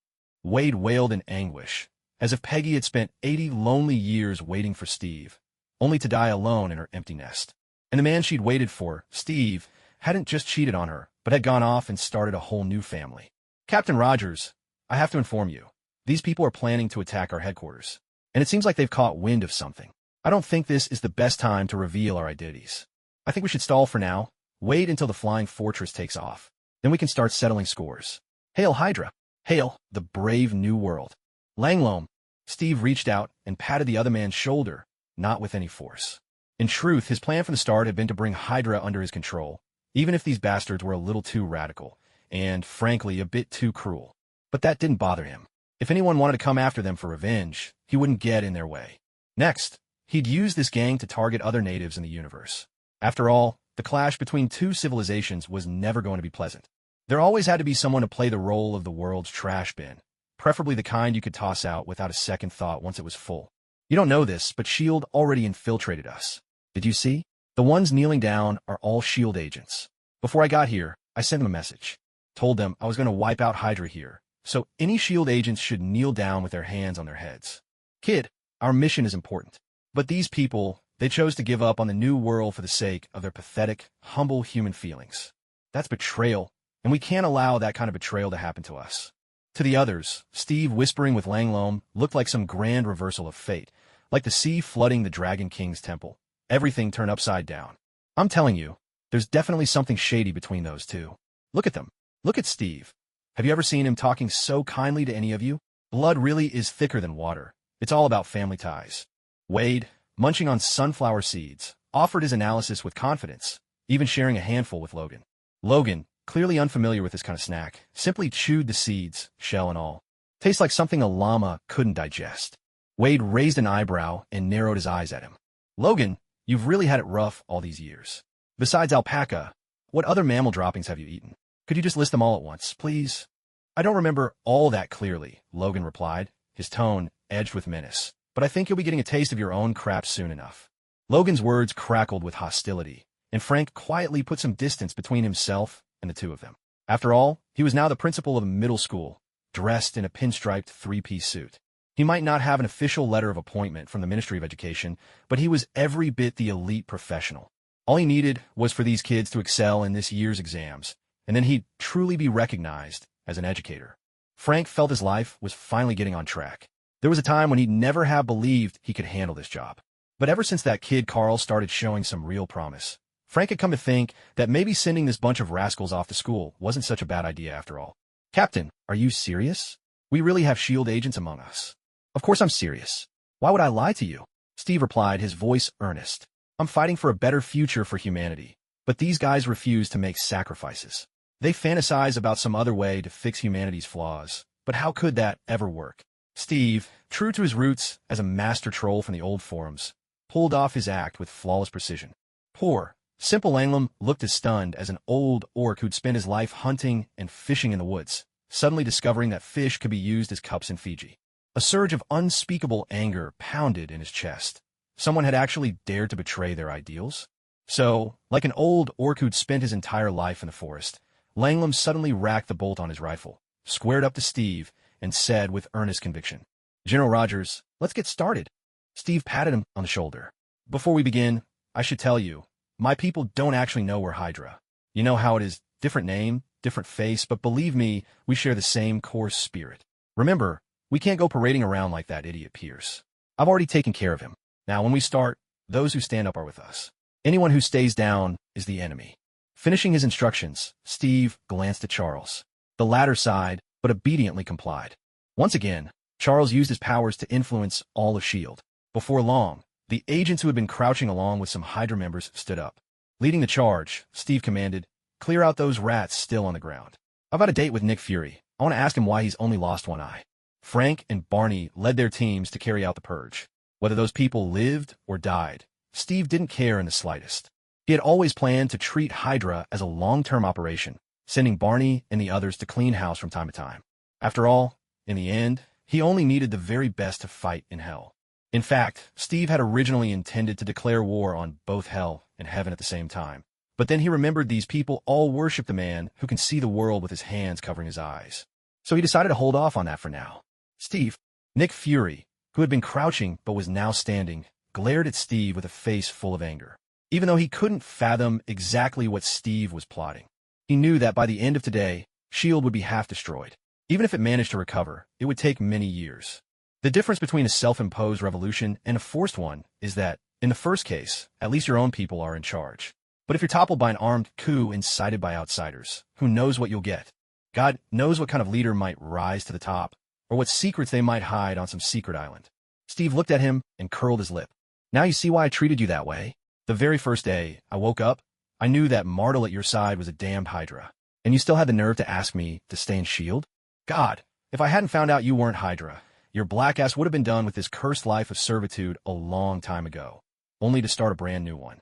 Wade wailed in anguish, as if Peggy had spent 80 lonely years waiting for Steve, only to die alone in her empty nest. And the man she'd waited for, Steve, hadn't just cheated on her, but had gone off and started a whole new family. "Captain Rogers, I have to inform you. These people are planning to attack our headquarters, and it seems like they've caught wind of something. I don't think this is the best time to reveal our identities. I think we should stall for now, wait until the flying fortress takes off. Then we can start settling scores. Hail Hydra! Hail the brave new world!" Langlam. Steve reached out and patted the other man's shoulder, not with any force. In truth, his plan from the start had been to bring Hydra under his control, even if these bastards were a little too radical, and, frankly, a bit too cruel. But that didn't bother him. If anyone wanted to come after them for revenge, he wouldn't get in their way. Next, he'd use this gang to target other natives in the universe. After all, the clash between two civilizations was never going to be pleasant. There always had to be someone to play the role of the world's trash bin, preferably the kind you could toss out without a second thought once it was full. You don't know this, but S.H.I.E.L.D. already infiltrated us. Did you see? The ones kneeling down are all S.H.I.E.L.D. agents. Before I got here, I sent them a message. Told them I was going to wipe out Hydra here, so any S.H.I.E.L.D. agents should kneel down with their hands on their heads. "Kid, our mission is important. But these people, they chose to give up on the new world for the sake of their pathetic, humble human feelings. That's betrayal, and we can't allow that kind of betrayal to happen to us." To the others, Steve whispering with Langlam looked like some grand reversal of fate, like the sea flooding the Dragon King's temple. Everything turned upside down. I'm telling you, there's definitely something shady between those two. Look at them. Look at Steve. Have you ever seen him talking so kindly to any of you? Blood really is thicker than water. It's all about family ties. Wade, munching on sunflower seeds, offered his analysis with confidence, even sharing a handful with Logan. Logan, clearly unfamiliar with this kind of snack, simply chewed the seeds, shell and all. Tastes like something a llama couldn't digest. Wade raised an eyebrow and narrowed his eyes at him. "Logan, you've really had it rough all these years. Besides alpaca, what other mammal droppings have you eaten? Could you just list them all at once, please?" "I don't remember all that clearly," Logan replied, his tone edged with menace. "But I think you'll be getting a taste of your own crap soon enough." Logan's words crackled with hostility, and Frank quietly put some distance between himself and the two of them. After all, he was now the principal of a middle school, dressed in a pinstriped three-piece suit. He might not have an official letter of appointment from the Ministry of Education, but he was every bit the elite professional. All he needed was for these kids to excel in this year's exams, and then he'd truly be recognized as an educator. Frank felt his life was finally getting on track. There was a time when he'd never have believed he could handle this job. But ever since that kid Carl started showing some real promise, Frank had come to think that maybe sending this bunch of rascals off to school wasn't such a bad idea after all. "Captain, are you serious? We really have S.H.I.E.L.D. agents among us." "Of course I'm serious. Why would I lie to you?" Steve replied, his voice earnest. "I'm fighting for a better future for humanity, but these guys refuse to make sacrifices. They fantasize about some other way to fix humanity's flaws, but how could that ever work?" Steve, true to his roots as a master troll from the old forums, pulled off his act with flawless precision. Poor, simple Langlam looked as stunned as an old orc who'd spent his life hunting and fishing in the woods, suddenly discovering that fish could be used as cups in Fiji. A surge of unspeakable anger pounded in his chest. Someone had actually dared to betray their ideals? So, like an old orc who'd spent his entire life in the forest, Langlam suddenly racked the bolt on his rifle, squared up to Steve, and said with earnest conviction, "General Rogers, let's get started." Steve patted him on the shoulder. "Before we begin, I should tell you, my people don't actually know we're Hydra. You know how it is, different name, different face, but believe me, we share the same core spirit. Remember, we can't go parading around like that idiot Pierce. I've already taken care of him. Now, when we start, those who stand up are with us. Anyone who stays down is the enemy. Finishing his instructions, Steve glanced at Charles. The latter sighed, but obediently complied. Once again, Charles used his powers to influence all of S.H.I.E.L.D. Before long, the agents who had been crouching along with some Hydra members stood up. Leading the charge, Steve commanded, "Clear out those rats still on the ground. I've got a date with Nick Fury. I want to ask him why he's only lost one eye." Frank and Barney led their teams to carry out the purge. Whether those people lived or died, Steve didn't care in the slightest. He had always planned to treat Hydra as a long-term operation, sending Barney and the others to clean house from time to time. After all, in the end, he only needed the very best to fight in hell. In fact, Steve had originally intended to declare war on both hell and heaven at the same time. But then he remembered these people all worship the man who can see the world with his hands covering his eyes. So he decided to hold off on that for now. Steve, Nick Fury, who had been crouching but was now standing, glared at Steve with a face full of anger. Even though he couldn't fathom exactly what Steve was plotting, he knew that by the end of today, S.H.I.E.L.D. would be half destroyed. Even if it managed to recover, it would take many years. The difference between a self-imposed revolution and a forced one is that, in the first case, at least your own people are in charge. But if you're toppled by an armed coup incited by outsiders, who knows what you'll get? God knows what kind of leader might rise to the top, or what secrets they might hide on some secret island. Steve looked at him and curled his lip. Now you see why I treated you that way? The very first day I woke up, I knew that Martel at your side was a damned Hydra. And you still had the nerve to ask me to stay in S.H.I.E.L.D.? God, if I hadn't found out you weren't Hydra, your black ass would have been done with this cursed life of servitude a long time ago, only to start a brand new one.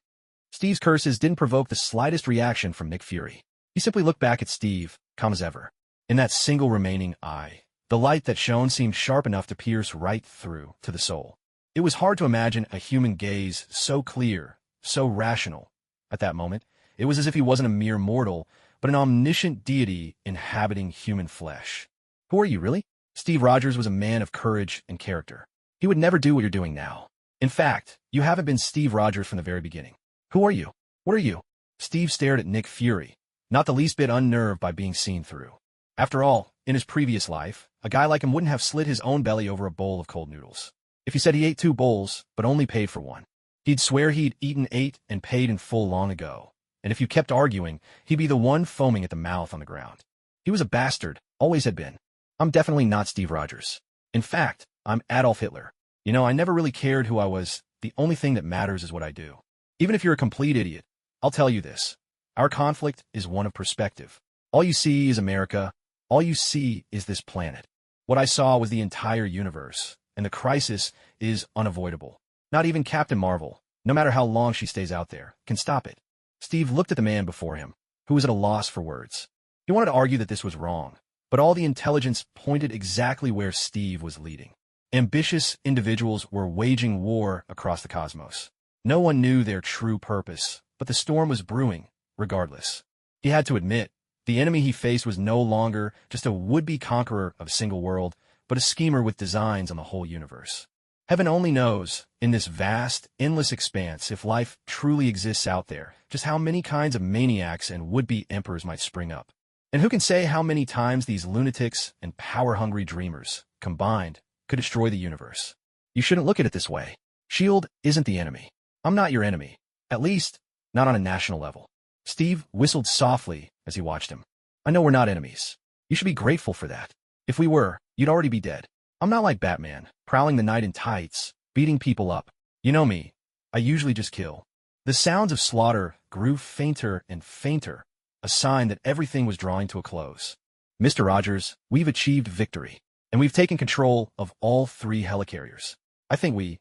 Steve's curses didn't provoke the slightest reaction from Nick Fury. He simply looked back at Steve, calm as ever. In that single remaining eye, the light that shone seemed sharp enough to pierce right through to the soul. It was hard to imagine a human gaze so clear, so rational. At that moment, it was as if he wasn't a mere mortal, but an omniscient deity inhabiting human flesh. Who are you, really? Steve Rogers was a man of courage and character. He would never do what you're doing now. In fact, you haven't been Steve Rogers from the very beginning. Who are you? What are you? Steve stared at Nick Fury, not the least bit unnerved by being seen through. After all, in his previous life, a guy like him wouldn't have slit his own belly over a bowl of cold noodles. If he said he ate 2 bowls, but only paid for one, he'd swear he'd eaten 8 and paid in full long ago. And if you kept arguing, he'd be the one foaming at the mouth on the ground. He was a bastard, always had been. I'm definitely not Steve Rogers. In fact, I'm Adolf Hitler. You know, I never really cared who I was. The only thing that matters is what I do. Even if you're a complete idiot, I'll tell you this. Our conflict is one of perspective. All you see is America. All you see is this planet. What I saw was the entire universe, and the crisis is unavoidable. Not even Captain Marvel, no matter how long she stays out there, can stop it. Steve looked at the man before him, who was at a loss for words. He wanted to argue that this was wrong, but all the intelligence pointed exactly where Steve was leading. Ambitious individuals were waging war across the cosmos. No one knew their true purpose, but the storm was brewing, regardless. He had to admit, the enemy he faced was no longer just a would-be conqueror of a single world, but a schemer with designs on the whole universe. Heaven only knows, in this vast, endless expanse, if life truly exists out there, just how many kinds of maniacs and would-be emperors might spring up. And who can say how many times these lunatics and power-hungry dreamers, combined, could destroy the universe? You shouldn't look at it this way. S.H.I.E.L.D. isn't the enemy. I'm not your enemy. At least, not on a national level. Steve whistled softly as he watched him. I know we're not enemies. You should be grateful for that. If we were, you'd already be dead. I'm not like Batman, prowling the night in tights, beating people up. You know me. I usually just kill. The sounds of slaughter grew fainter and fainter, a sign that everything was drawing to a close. Mr. Rogers, we've achieved victory, and we've taken control of all 3 helicarriers. I think we...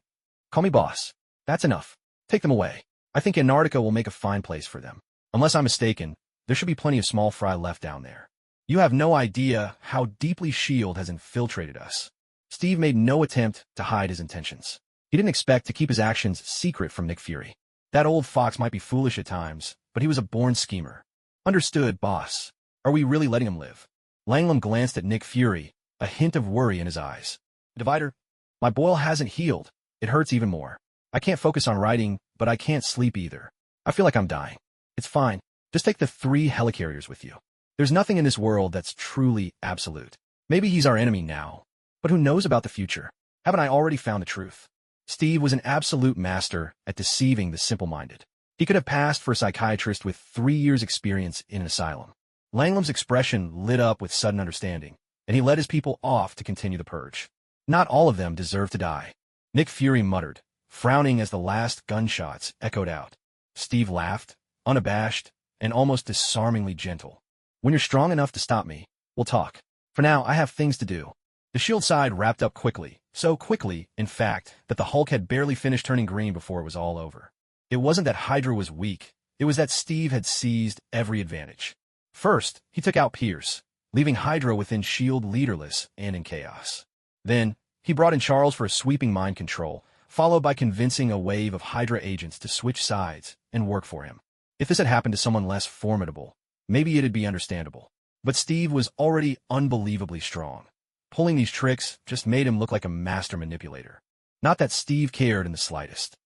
Call me boss. That's enough. Take them away. I think Antarctica will make a fine place for them. Unless I'm mistaken, there should be plenty of small fry left down there. You have no idea how deeply S.H.I.E.L.D. has infiltrated us. Steve made no attempt to hide his intentions. He didn't expect to keep his actions secret from Nick Fury. That old fox might be foolish at times, but he was a born schemer. Understood, boss. Are we really letting him live? Langlam glanced at Nick Fury, a hint of worry in his eyes. Divider, my boil hasn't healed. It hurts even more. I can't focus on writing, but I can't sleep either. I feel like I'm dying. It's fine. Just take the 3 helicarriers with you. There's nothing in this world that's truly absolute. Maybe he's our enemy now, but who knows about the future? Haven't I already found the truth? Steve was an absolute master at deceiving the simple-minded. He could have passed for a psychiatrist with 3 years' experience in an asylum. Langlam's expression lit up with sudden understanding, and he led his people off to continue the purge. Not all of them deserve to die. Nick Fury muttered, frowning as the last gunshots echoed out. Steve laughed, unabashed, and almost disarmingly gentle. When you're strong enough to stop me, we'll talk. For now, I have things to do. The shield side wrapped up quickly, so quickly, in fact, that the Hulk had barely finished turning green before it was all over. It wasn't that Hydra was weak, it was that Steve had seized every advantage. First, he took out Pierce, leaving Hydra within shield leaderless and in chaos. Then, he brought in Charles for a sweeping mind control, followed by convincing a wave of Hydra agents to switch sides and work for him. If this had happened to someone less formidable, maybe it'd be understandable. But Steve was already unbelievably strong. Pulling these tricks just made him look like a master manipulator. Not that Steve cared in the slightest.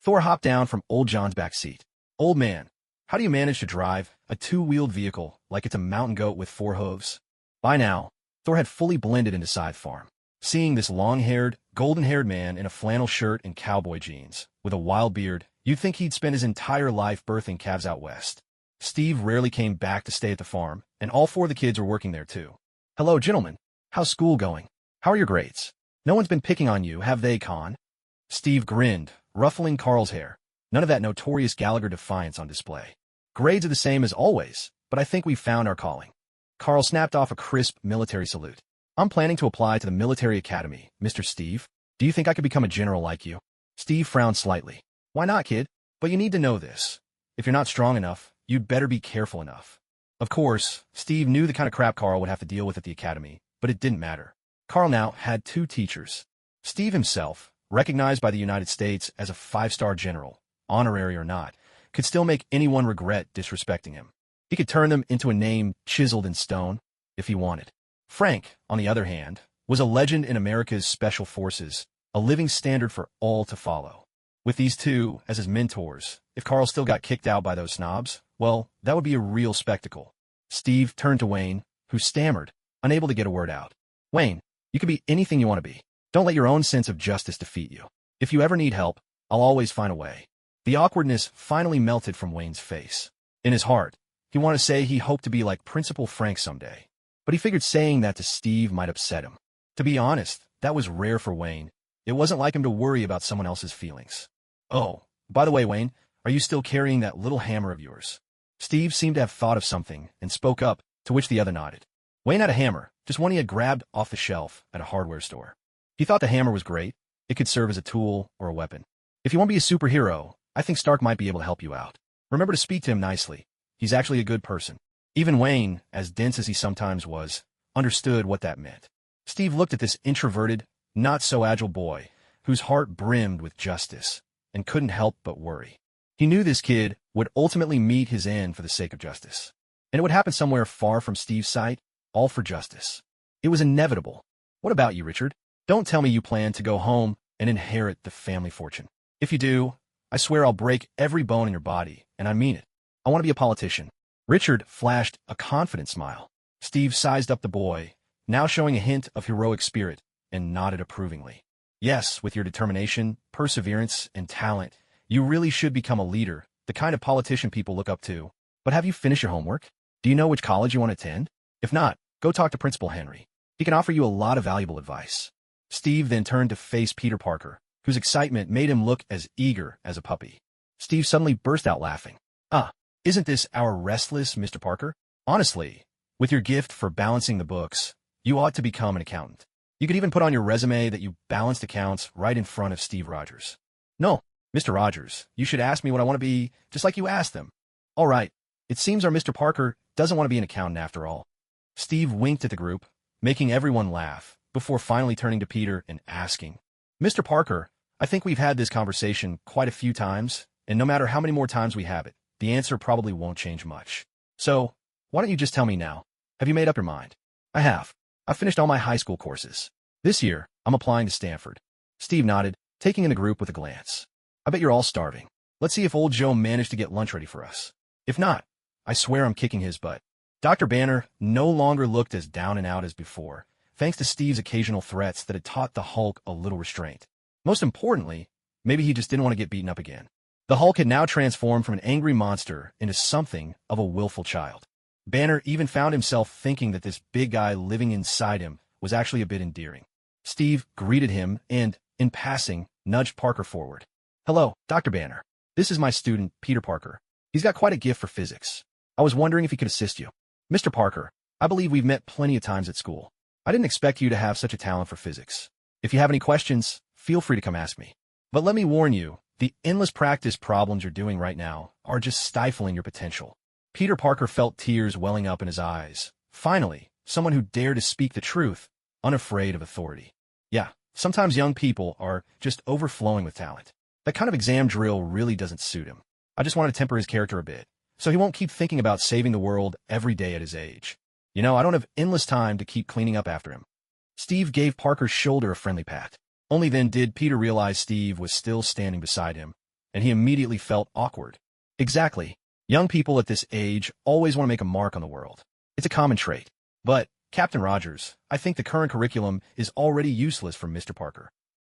Thor hopped down from old John's back seat. Old man, how do you manage to drive a 2-wheeled vehicle like it's a mountain goat with 4 hooves? By now, Thor had fully blended into Scythe Farm. Seeing this long-haired, golden-haired man in a flannel shirt and cowboy jeans, with a wild beard, you'd think he'd spent his entire life birthing calves out west. Steve rarely came back to stay at the farm, and all 4 of the kids were working there too. Hello, gentlemen. How's school going? How are your grades? No one's been picking on you, have they, Con? Steve grinned, ruffling Carl's hair. None of that notorious Gallagher defiance on display. Grades are the same as always, but I think we've found our calling. Carl snapped off a crisp military salute. I'm planning to apply to the military academy, Mr. Steve. Do you think I could become a general like you? Steve frowned slightly. Why not, kid? But you need to know this. If you're not strong enough, you'd better be careful enough. Of course, Steve knew the kind of crap Carl would have to deal with at the academy, but it didn't matter. Carl now had 2 teachers. Steve himself, recognized by the United States as a 5-star general, honorary or not, could still make anyone regret disrespecting him. He could turn them into a name chiseled in stone, if he wanted. Frank, on the other hand, was a legend in America's special forces, a living standard for all to follow. With these 2 as his mentors, if Carl still got kicked out by those snobs, well, that would be a real spectacle. Steve turned to Wayne, who stammered, unable to get a word out. Wayne, you can be anything you want to be. Don't let your own sense of justice defeat you. If you ever need help, I'll always find a way. The awkwardness finally melted from Wayne's face. In his heart, he wanted to say he hoped to be like Principal Frank someday, but he figured saying that to Steve might upset him. To be honest, that was rare for Wayne. It wasn't like him to worry about someone else's feelings. Oh, by the way, Wayne, are you still carrying that little hammer of yours? Steve seemed to have thought of something and spoke up, to which the other nodded. Wayne had a hammer, just one he had grabbed off the shelf at a hardware store. He thought the hammer was great. It could serve as a tool or a weapon. If you want to be a superhero, I think Stark might be able to help you out. Remember to speak to him nicely. He's actually a good person. Even Wayne, as dense as he sometimes was, understood what that meant. Steve looked at this introverted, not-so-agile boy, whose heart brimmed with justice, and couldn't help but worry. He knew this kid would ultimately meet his end for the sake of justice. And it would happen somewhere far from Steve's sight, all for justice. It was inevitable. What about you, Richard? Don't tell me you plan to go home and inherit the family fortune. If you do, I swear I'll break every bone in your body, and I mean it. I want to be a politician. Richard flashed a confident smile. Steve sized up the boy, now showing a hint of heroic spirit, and nodded approvingly. Yes, with your determination, perseverance, and talent, you really should become a leader, the kind of politician people look up to. But have you finished your homework? Do you know which college you want to attend? If not, go talk to Principal Henry. He can offer you a lot of valuable advice. Steve then turned to face Peter Parker, whose excitement made him look as eager as a puppy. Steve suddenly burst out laughing. Isn't this our restless Mr. Parker? Honestly, with your gift for balancing the books, you ought to become an accountant. You could even put on your resume that you balanced accounts right in front of Steve Rogers. No, Mr. Rogers, you should ask me what I want to be, just like you asked them. All right, it seems our Mr. Parker doesn't want to be an accountant after all. Steve winked at the group, making everyone laugh, before finally turning to Peter and asking, Mr. Parker, I think we've had this conversation quite a few times, and no matter how many more times we have it, the answer probably won't change much. So, why don't you just tell me now? Have you made up your mind? I have. I've finished all my high school courses. This year, I'm applying to Stanford. Steve nodded, taking in the group with a glance. I bet you're all starving. Let's see if old Joe managed to get lunch ready for us. If not, I swear I'm kicking his butt. Dr. Banner no longer looked as down and out as before, thanks to Steve's occasional threats that had taught the Hulk a little restraint. Most importantly, maybe he just didn't want to get beaten up again. The Hulk had now transformed from an angry monster into something of a willful child. Banner even found himself thinking that this big guy living inside him was actually a bit endearing. Steve greeted him and, in passing, nudged Parker forward. "Hello, Dr. Banner. This is my student, Peter Parker. He's got quite a gift for physics. I was wondering if he could assist you." "Mr. Parker, I believe we've met plenty of times at school. I didn't expect you to have such a talent for physics. If you have any questions, feel free to come ask me. But let me warn you, the endless practice problems you're doing right now are just stifling your potential." Peter Parker felt tears welling up in his eyes. Finally, someone who dared to speak the truth, unafraid of authority. Yeah, sometimes young people are just overflowing with talent. That kind of exam drill really doesn't suit him. I just want to temper his character a bit, so he won't keep thinking about saving the world every day at his age. You know, I don't have endless time to keep cleaning up after him. Steve gave Parker's shoulder a friendly pat. Only then did Peter realize Steve was still standing beside him, and he immediately felt awkward. Exactly. Young people at this age always want to make a mark on the world. It's a common trait. But, Captain Rogers, I think the current curriculum is already useless for Mr. Parker.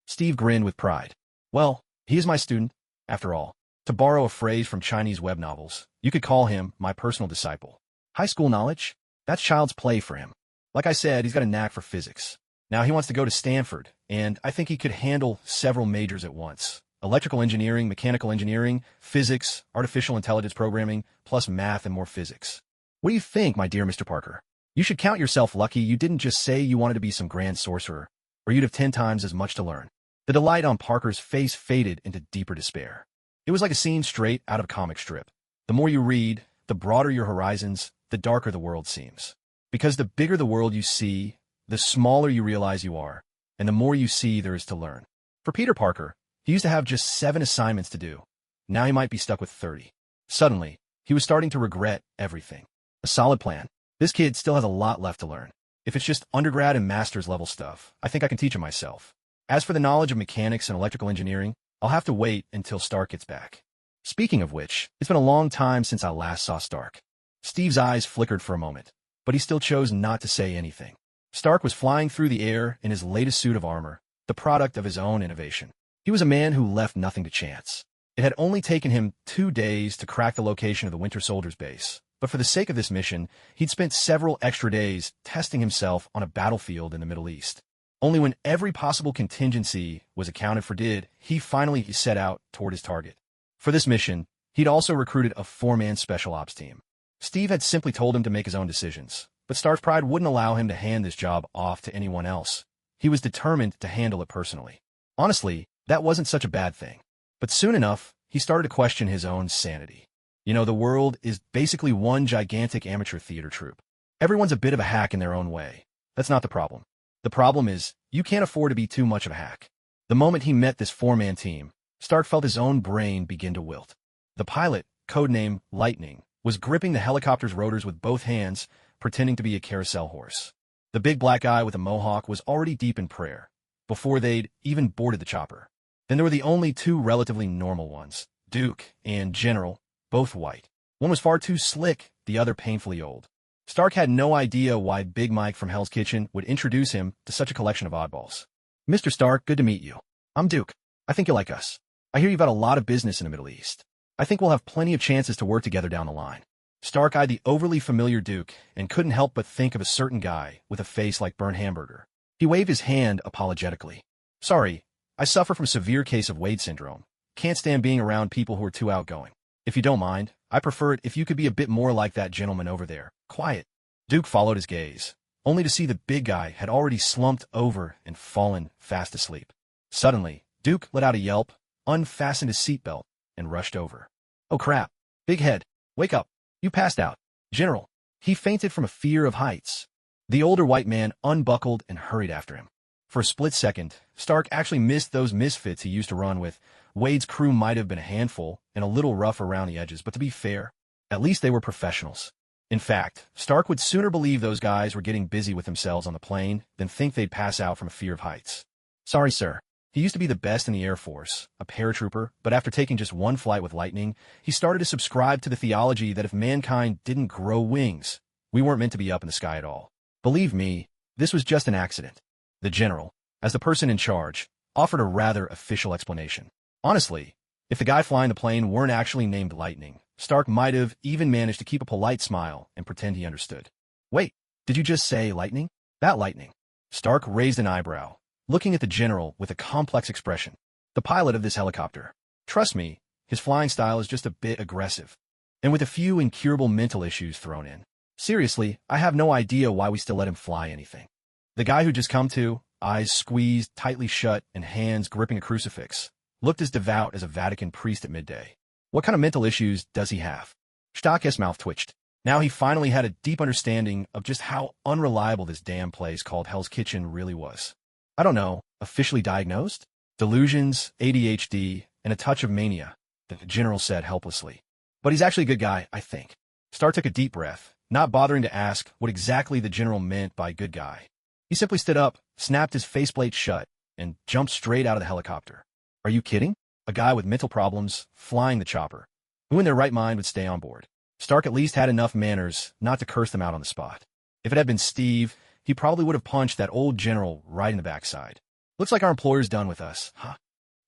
Steve grinned with pride. Well, he is my student, after all. To borrow a phrase from Chinese web novels, you could call him my personal disciple. High school knowledge? That's child's play for him. Like I said, he's got a knack for physics. Now he wants to go to Stanford, and I think he could handle several majors at once. Electrical engineering, mechanical engineering, physics, artificial intelligence programming, plus math and more physics. What do you think, my dear Mr. Parker? You should count yourself lucky you didn't just say you wanted to be some grand sorcerer, or you'd have 10 times as much to learn. The delight on Parker's face faded into deeper despair. It was like a scene straight out of a comic strip. The more you read, the broader your horizons, the darker the world seems. Because the bigger the world you see, the smaller you realize you are, and the more you see there is to learn. For Peter Parker, he used to have just 7 assignments to do. Now he might be stuck with 30. Suddenly, he was starting to regret everything. A solid plan. This kid still has a lot left to learn. If it's just undergrad and master's level stuff, I think I can teach it myself. As for the knowledge of mechanics and electrical engineering, I'll have to wait until Stark gets back. Speaking of which, it's been a long time since I last saw Stark. Steve's eyes flickered for a moment, but he still chose not to say anything. Stark was flying through the air in his latest suit of armor, the product of his own innovation. He was a man who left nothing to chance. It had only taken him 2 days to crack the location of the Winter Soldier's base, but for the sake of this mission, he'd spent several extra days testing himself on a battlefield in the Middle East. Only when every possible contingency was accounted for did he finally set out toward his target. For this mission, he'd also recruited a 4-man special ops team. Steve had simply told him to make his own decisions, but Stark's pride wouldn't allow him to hand this job off to anyone else. He was determined to handle it personally. Honestly, that wasn't such a bad thing. But soon enough, he started to question his own sanity. You know, the world is basically one gigantic amateur theater troupe. Everyone's a bit of a hack in their own way. That's not the problem. The problem is, you can't afford to be too much of a hack. The moment he met this 4-man team, Stark felt his own brain begin to wilt. The pilot, codename Lightning, was gripping the helicopter's rotors with both hands, pretending to be a carousel horse. The big black guy with a mohawk was already deep in prayer, before they'd even boarded the chopper. Then there were the only 2 relatively normal ones, Duke and General, both white. One was far too slick, the other painfully old. Stark had no idea why Big Mike from Hell's Kitchen would introduce him to such a collection of oddballs. "Mr. Stark, good to meet you. I'm Duke. I think you'll like us. I hear you've got a lot of business in the Middle East. I think we'll have plenty of chances to work together down the line." Stark eyed the overly familiar Duke and couldn't help but think of a certain guy with a face like burnt hamburger. He waved his hand apologetically. "Sorry, I suffer from a severe case of Wade syndrome. Can't stand being around people who are too outgoing. If you don't mind, I prefer it if you could be a bit more like that gentleman over there. Quiet." Duke followed his gaze, only to see the big guy had already slumped over and fallen fast asleep. Suddenly, Duke let out a yelp, unfastened his seatbelt, and rushed over. "Oh crap. Big head. Wake up. You passed out. General." He fainted from a fear of heights. The older white man unbuckled and hurried after him. For a split second, Stark actually missed those misfits he used to run with. Wade's crew might have been a handful and a little rough around the edges, but to be fair, at least they were professionals. In fact, Stark would sooner believe those guys were getting busy with themselves on the plane than think they'd pass out from a fear of heights. "Sorry, sir. He used to be the best in the Air Force, a paratrooper, but after taking just one flight with Lightning, he started to subscribe to the theology that if mankind didn't grow wings, we weren't meant to be up in the sky at all. Believe me, this was just an accident. The general, as the person in charge, offered a rather official explanation. Honestly, if the guy flying the plane weren't actually named Lightning, Stark might have even managed to keep a polite smile and pretend he understood. Wait, did you just say Lightning? That Lightning. Stark raised an eyebrow, looking at the general with a complex expression. The pilot of this helicopter. Trust me, his flying style is just a bit aggressive. And with a few incurable mental issues thrown in. Seriously, I have no idea why we still let him fly anything. The guy who just come to, eyes squeezed tightly shut and hands gripping a crucifix, looked as devout as a Vatican priest at midday. What kind of mental issues does he have? Stark's mouth twitched. Now he finally had a deep understanding of just how unreliable this damn place called Hell's Kitchen really was. I don't know, officially diagnosed? Delusions, ADHD, and a touch of mania, the general said helplessly. But he's actually a good guy, I think. Stark took a deep breath, not bothering to ask what exactly the general meant by good guy. He simply stood up, snapped his faceplate shut, and jumped straight out of the helicopter. Are you kidding? A guy with mental problems, flying the chopper. Who in their right mind would stay on board? Stark at least had enough manners not to curse them out on the spot. If it had been Steve, he probably would have punched that old general right in the backside. Looks like our employer's done with us, huh?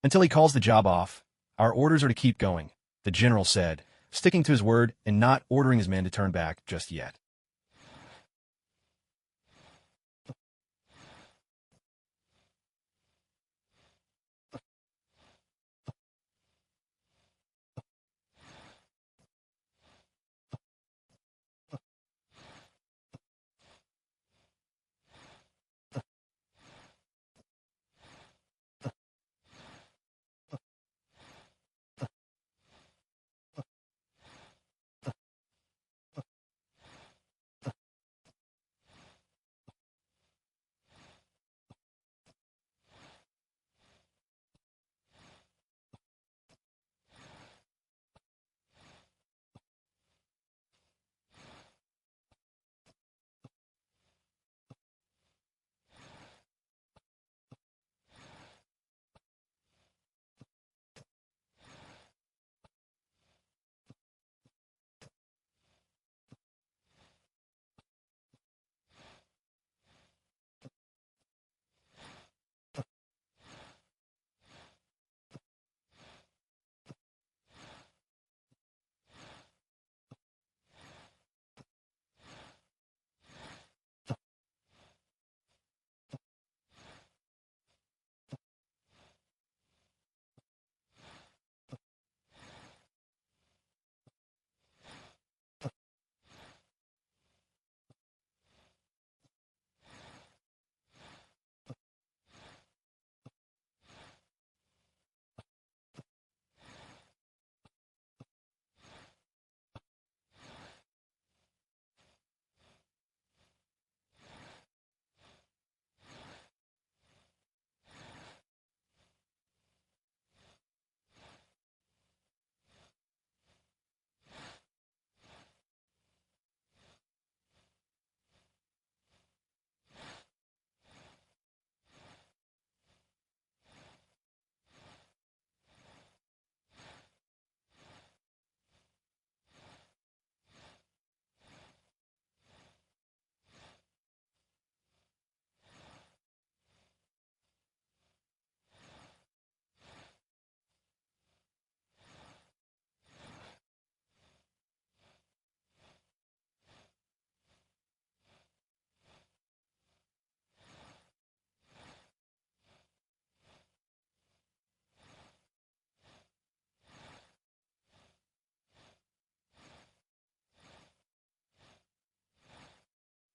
Until he calls the job off, our orders are to keep going, the general said, sticking to his word and not ordering his men to turn back just yet.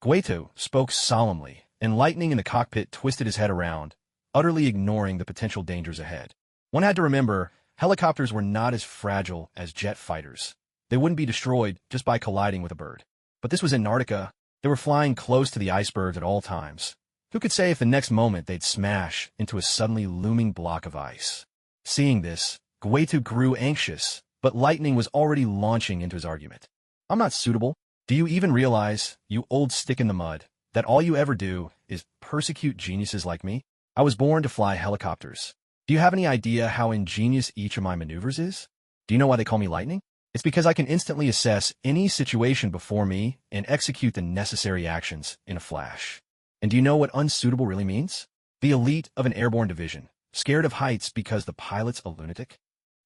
Gueto spoke solemnly, and Lightning in the cockpit twisted his head around, utterly ignoring the potential dangers ahead. One had to remember, helicopters were not as fragile as jet fighters. They wouldn't be destroyed just by colliding with a bird. But this was Antarctica. They were flying close to the icebergs at all times. Who could say if the next moment they'd smash into a suddenly looming block of ice? Seeing this, Gueto grew anxious, but Lightning was already launching into his argument. I'm not suitable. Do you even realize, you old stick in the mud, that all you ever do is persecute geniuses like me? I was born to fly helicopters. Do you have any idea how ingenious each of my maneuvers is? Do you know why they call me lightning? It's because I can instantly assess any situation before me and execute the necessary actions in a flash. And do you know what unsuitable really means? The elite of an airborne division, scared of heights because the pilot's a lunatic?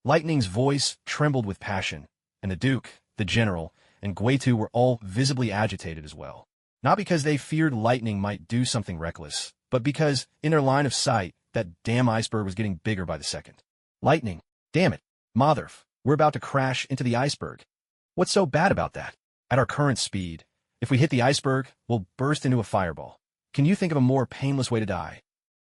Lightning's voice trembled with passion, and the Duke, the General, and Guitu were all visibly agitated as well. Not because they feared Lightning might do something reckless, but because, in their line of sight, that damn iceberg was getting bigger by the second. Lightning, damn it, Motherf, we're about to crash into the iceberg. What's so bad about that? At our current speed, if we hit the iceberg, we'll burst into a fireball. Can you think of a more painless way to die?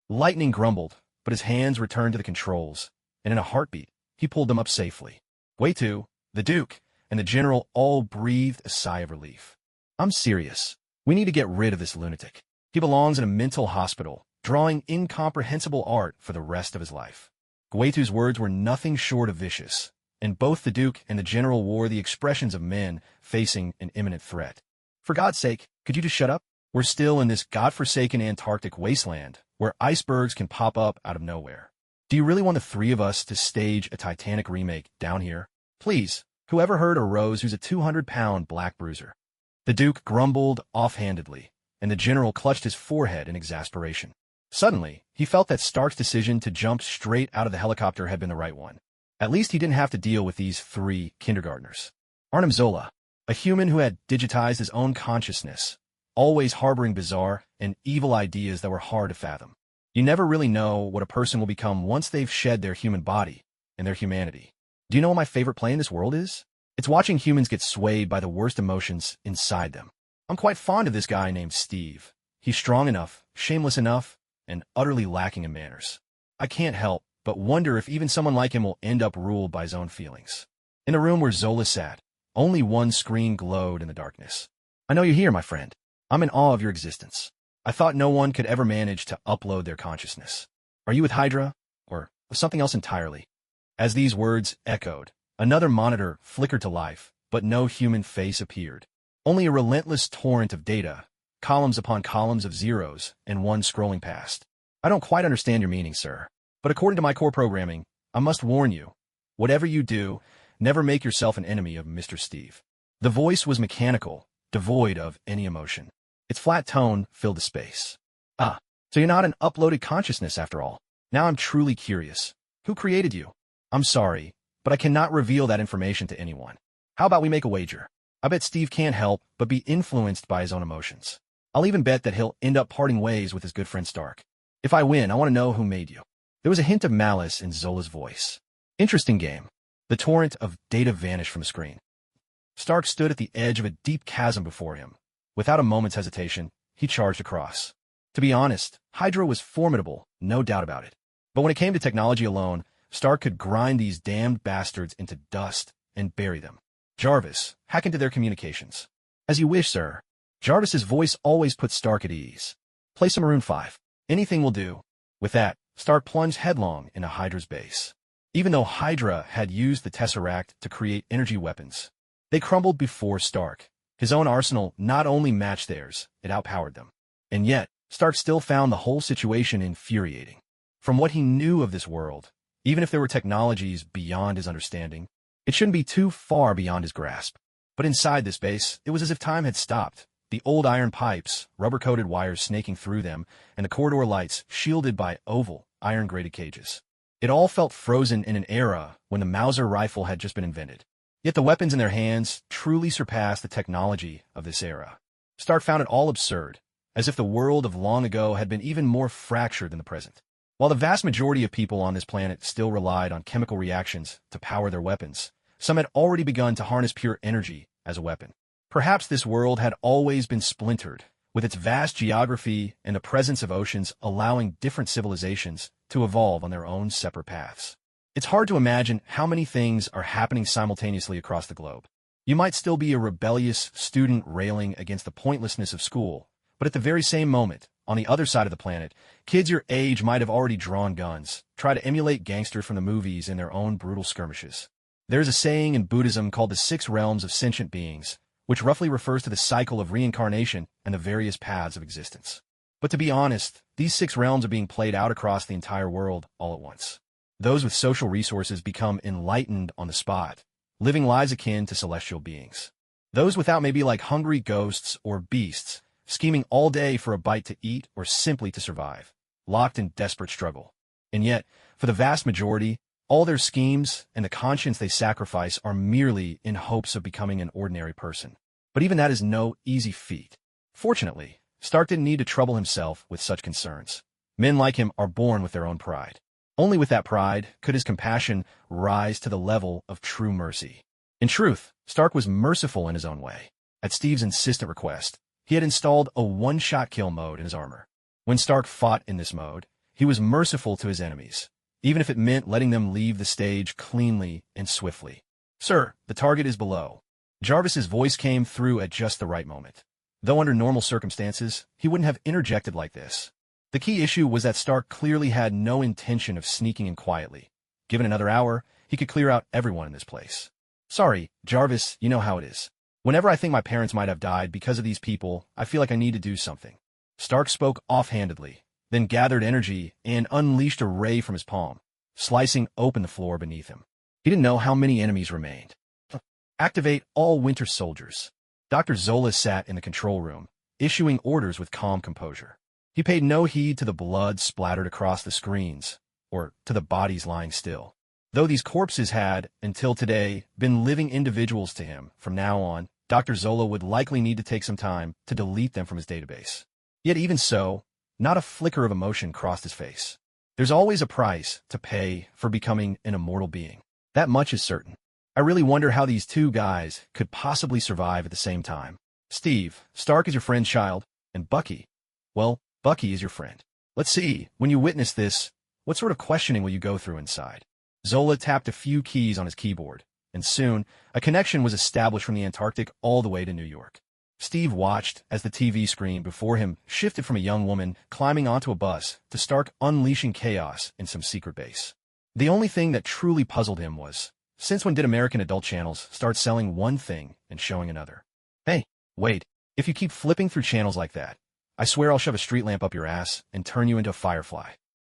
Lightning grumbled, but his hands returned to the controls, and in a heartbeat, he pulled them up safely. Guitu, the Duke, and the General all breathed a sigh of relief. I'm serious. We need to get rid of this lunatic. He belongs in a mental hospital, drawing incomprehensible art for the rest of his life. Guitu's words were nothing short of vicious, and both the Duke and the General wore the expressions of men facing an imminent threat. For God's sake, could you just shut up? We're still in this godforsaken Antarctic wasteland, where icebergs can pop up out of nowhere. Do you really want the three of us to stage a Titanic remake down here? Please, whoever heard of Rose who's a 200-pound black bruiser? The Duke grumbled offhandedly, and the General clutched his forehead in exasperation. Suddenly, he felt that Stark's decision to jump straight out of the helicopter had been the right one. At least he didn't have to deal with these three kindergartners. Arnim Zola, a human who had digitized his own consciousness, always harboring bizarre and evil ideas that were hard to fathom. You never really know what a person will become once they've shed their human body and their humanity. Do you know what my favorite play in this world is? It's watching humans get swayed by the worst emotions inside them. I'm quite fond of this guy named Steve. He's strong enough, shameless enough, and utterly lacking in manners. I can't help but wonder if even someone like him will end up ruled by his own feelings. In the room where Zola sat, only one screen glowed in the darkness. I know you're here, my friend. I'm in awe of your existence. I thought no one could ever manage to upload their consciousness. Are you with Hydra, or something else entirely? As these words echoed, another monitor flickered to life, but no human face appeared. Only a relentless torrent of data, columns upon columns of zeros, and one scrolling past. I don't quite understand your meaning, sir. But according to my core programming, I must warn you, whatever you do, never make yourself an enemy of Mr. Steve. The voice was mechanical, devoid of any emotion. Its flat tone filled the space. Ah, so you're not an uploaded consciousness after all. Now I'm truly curious. Who created you? I'm sorry, but I cannot reveal that information to anyone. How about we make a wager? I bet Steve can't help but be influenced by his own emotions. I'll even bet that he'll end up parting ways with his good friend Stark. If I win, I want to know who made you. There was a hint of malice in Zola's voice. Interesting game. The torrent of data vanished from the screen. Stark stood at the edge of a deep chasm before him. Without a moment's hesitation, he charged across. To be honest, Hydra was formidable, no doubt about it. But when it came to technology alone, Stark could grind these damned bastards into dust and bury them. Jarvis, hack into their communications. As you wish, sir. Jarvis's voice always put Stark at ease. Play some Maroon 5. Anything will do. With that, Stark plunged headlong into Hydra's base. Even though Hydra had used the Tesseract to create energy weapons, they crumbled before Stark. His own arsenal not only matched theirs, it outpowered them. And yet, Stark still found the whole situation infuriating. From what he knew of this world, even if there were technologies beyond his understanding, it shouldn't be too far beyond his grasp. But inside this base, it was as if time had stopped. The old iron pipes, rubber-coated wires snaking through them, and the corridor lights shielded by oval, iron-grated cages. It all felt frozen in an era when the Mauser rifle had just been invented. Yet the weapons in their hands truly surpassed the technology of this era. Stark found it all absurd, as if the world of long ago had been even more fractured than the present. While the vast majority of people on this planet still relied on chemical reactions to power their weapons, some had already begun to harness pure energy as a weapon. Perhaps this world had always been splintered, with its vast geography and the presence of oceans allowing different civilizations to evolve on their own separate paths. It's hard to imagine how many things are happening simultaneously across the globe. You might still be a rebellious student railing against the pointlessness of school, but at the very same moment, on the other side of the planet, kids your age might have already drawn guns, try to emulate gangsters from the movies in their own brutal skirmishes. There's a saying in Buddhism called the 6 realms of sentient beings, which roughly refers to the cycle of reincarnation and the various paths of existence. But to be honest, these 6 realms are being played out across the entire world all at once. Those with social resources become enlightened on the spot, living lives akin to celestial beings. Those without may be like hungry ghosts or beasts, scheming all day for a bite to eat or simply to survive, locked in desperate struggle. And yet, for the vast majority, all their schemes and the conscience they sacrifice are merely in hopes of becoming an ordinary person. But even that is no easy feat. Fortunately, Stark didn't need to trouble himself with such concerns. Men like him are born with their own pride. Only with that pride could his compassion rise to the level of true mercy. In truth, Stark was merciful in his own way. At Steve's insistent request, he had installed a one-shot kill mode in his armor. When Stark fought in this mode, he was merciful to his enemies, even if it meant letting them leave the stage cleanly and swiftly. "Sir, the target is below." Jarvis's voice came through at just the right moment. Though under normal circumstances, he wouldn't have interjected like this. The key issue was that Stark clearly had no intention of sneaking in quietly. Given another hour, he could clear out everyone in this place. "Sorry, Jarvis, you know how it is. Whenever I think my parents might have died because of these people, I feel like I need to do something." Stark spoke offhandedly, then gathered energy and unleashed a ray from his palm, slicing open the floor beneath him. He didn't know how many enemies remained. "Activate all winter soldiers." Dr. Zola sat in the control room, issuing orders with calm composure. He paid no heed to the blood splattered across the screens, or to the bodies lying still. Though these corpses had, until today, been living individuals to him, from now on, Dr. Zola would likely need to take some time to delete them from his database. Yet even so, not a flicker of emotion crossed his face. There's always a price to pay for becoming an immortal being. That much is certain. I really wonder how these two guys could possibly survive at the same time. Steve, Stark is your friend's child, and Bucky, well, Bucky is your friend. Let's see, when you witness this, what sort of questioning will you go through inside? Zola tapped a few keys on his keyboard, and soon, a connection was established from the Antarctic all the way to New York. Steve watched as the TV screen before him shifted from a young woman climbing onto a bus to Stark unleashing chaos in some secret base. The only thing that truly puzzled him was, since when did American adult channels start selling one thing and showing another? Hey, wait, if you keep flipping through channels like that, I swear I'll shove a street lamp up your ass and turn you into a firefly.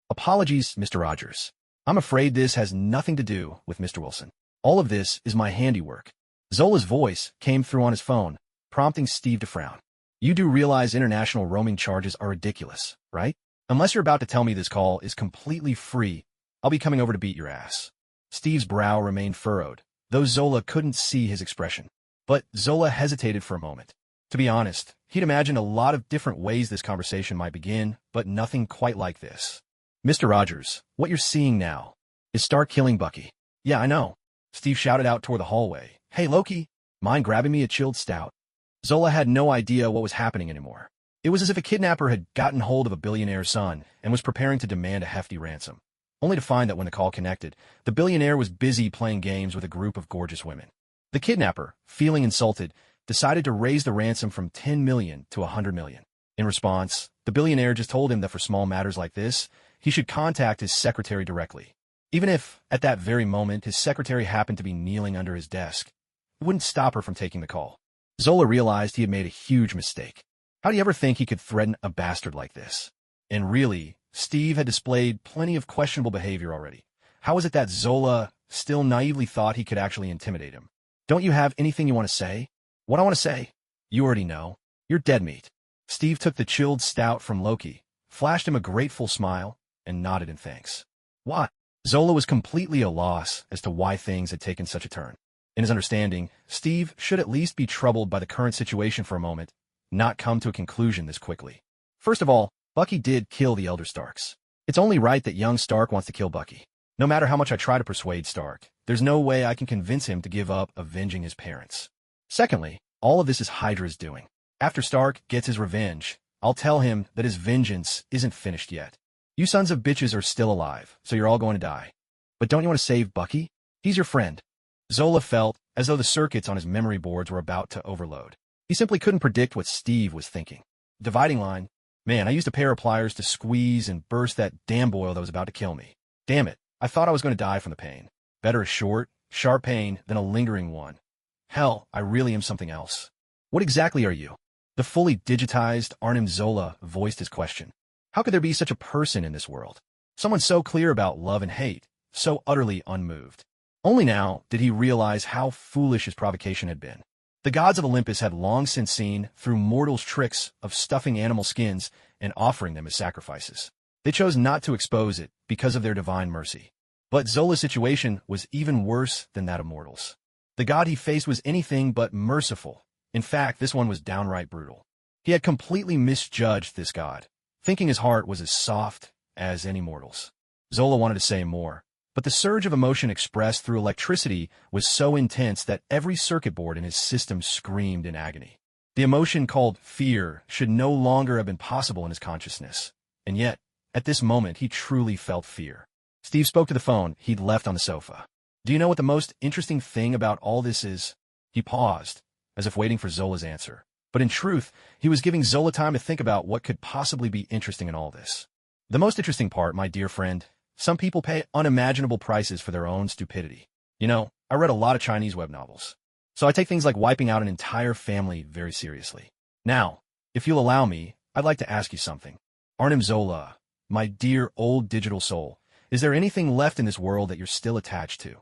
Apologies, Mr. Rogers. I'm afraid this has nothing to do with Mr. Wilson. All of this is my handiwork. Zola's voice came through on his phone, prompting Steve to frown. You do realize international roaming charges are ridiculous, right? Unless you're about to tell me this call is completely free, I'll be coming over to beat your ass. Steve's brow remained furrowed, though Zola couldn't see his expression. But Zola hesitated for a moment. To be honest, he'd imagined a lot of different ways this conversation might begin, but nothing quite like this. Mr. Rogers, what you're seeing now is Stark killing Bucky. Yeah, I know. Steve shouted out toward the hallway. Hey, Loki, mind grabbing me a chilled stout? Zola had no idea what was happening anymore. It was as if a kidnapper had gotten hold of a billionaire's son and was preparing to demand a hefty ransom, only to find that when the call connected, the billionaire was busy playing games with a group of gorgeous women. The kidnapper, feeling insulted, decided to raise the ransom from 10 million to 100 million. In response, the billionaire just told him that for small matters like this, he should contact his secretary directly. Even if, at that very moment, his secretary happened to be kneeling under his desk, it wouldn't stop her from taking the call. Zola realized he had made a huge mistake. How'd he ever think he could threaten a bastard like this? And really, Steve had displayed plenty of questionable behavior already. How was it that Zola still naively thought he could actually intimidate him? Don't you have anything you want to say? What I want to say? You already know. You're dead meat. Steve took the chilled stout from Loki, flashed him a grateful smile, and nodded in thanks. What? Zola was completely at a loss as to why things had taken such a turn. In his understanding, Steve should at least be troubled by the current situation for a moment, not come to a conclusion this quickly. First of all, Bucky did kill the elder Starks. It's only right that young Stark wants to kill Bucky. No matter how much I try to persuade Stark, there's no way I can convince him to give up avenging his parents. Secondly, all of this is Hydra's doing. After Stark gets his revenge, I'll tell him that his vengeance isn't finished yet. You sons of bitches are still alive, so you're all going to die. But don't you want to save Bucky? He's your friend. Zola felt as though the circuits on his memory boards were about to overload. He simply couldn't predict what Steve was thinking. Dividing line. Man, I used a pair of pliers to squeeze and burst that damn boil that was about to kill me. Damn it, I thought I was going to die from the pain. Better a short, sharp pain than a lingering one. Hell, I really am something else. What exactly are you? The fully digitized Arnim Zola voiced his question. How could there be such a person in this world? Someone so clear about love and hate, so utterly unmoved. Only now did he realize how foolish his provocation had been. The gods of Olympus had long since seen through mortals' tricks of stuffing animal skins and offering them as sacrifices. They chose not to expose it because of their divine mercy. But Zola's situation was even worse than that of mortals. The god he faced was anything but merciful. In fact, this one was downright brutal. He had completely misjudged this god, thinking his heart was as soft as any mortal's. Zola wanted to say more, but the surge of emotion expressed through electricity was so intense that every circuit board in his system screamed in agony. The emotion called fear should no longer have been possible in his consciousness. And yet, at this moment, he truly felt fear. Steve spoke to the phone he'd left on the sofa. Do you know what the most interesting thing about all this is? He paused, as if waiting for Zola's answer. But in truth, he was giving Zola time to think about what could possibly be interesting in all this. The most interesting part, my dear friend, some people pay unimaginable prices for their own stupidity. You know, I read a lot of Chinese web novels, so I take things like wiping out an entire family very seriously. Now, if you'll allow me, I'd like to ask you something. Arnim Zola, my dear old digital soul, is there anything left in this world that you're still attached to?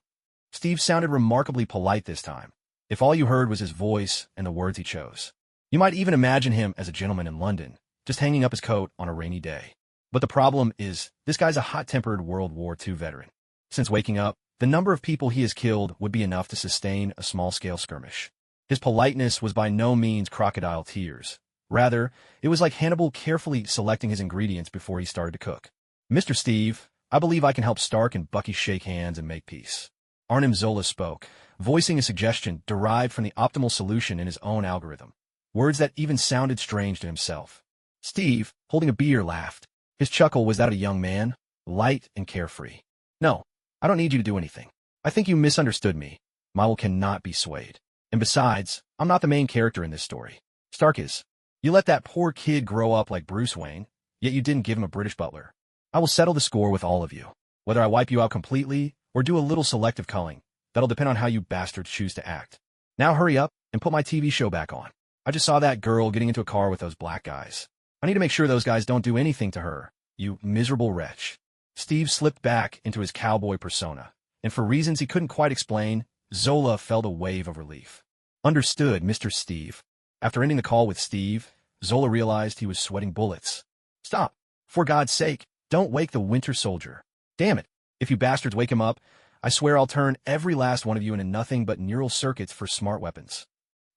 Steve sounded remarkably polite this time, if all you heard was his voice and the words he chose. You might even imagine him as a gentleman in London, just hanging up his coat on a rainy day. But the problem is, this guy's a hot-tempered World War II veteran. Since waking up, the number of people he has killed would be enough to sustain a small-scale skirmish. His politeness was by no means crocodile tears. Rather, it was like Hannibal carefully selecting his ingredients before he started to cook. Mr. Steve, I believe I can help Stark and Bucky shake hands and make peace. Arnim Zola spoke, voicing a suggestion derived from the optimal solution in his own algorithm. Words that even sounded strange to himself. Steve, holding a beer, laughed. His chuckle was that of a young man, light and carefree. No, I don't need you to do anything. I think you misunderstood me. My will cannot be swayed. And besides, I'm not the main character in this story. Stark is. You let that poor kid grow up like Bruce Wayne, yet you didn't give him a British butler. I will settle the score with all of you. Whether I wipe you out completely or do a little selective culling, that'll depend on how you bastards choose to act. Now hurry up and put my TV show back on. I just saw that girl getting into a car with those black guys. I need to make sure those guys don't do anything to her, you miserable wretch. Steve slipped back into his cowboy persona, and for reasons he couldn't quite explain, Zola felt a wave of relief. Understood, Mr. Steve. After ending the call with Steve, Zola realized he was sweating bullets. Stop. For God's sake, don't wake the Winter Soldier. Damn it. If you bastards wake him up, I swear I'll turn every last one of you into nothing but neural circuits for smart weapons.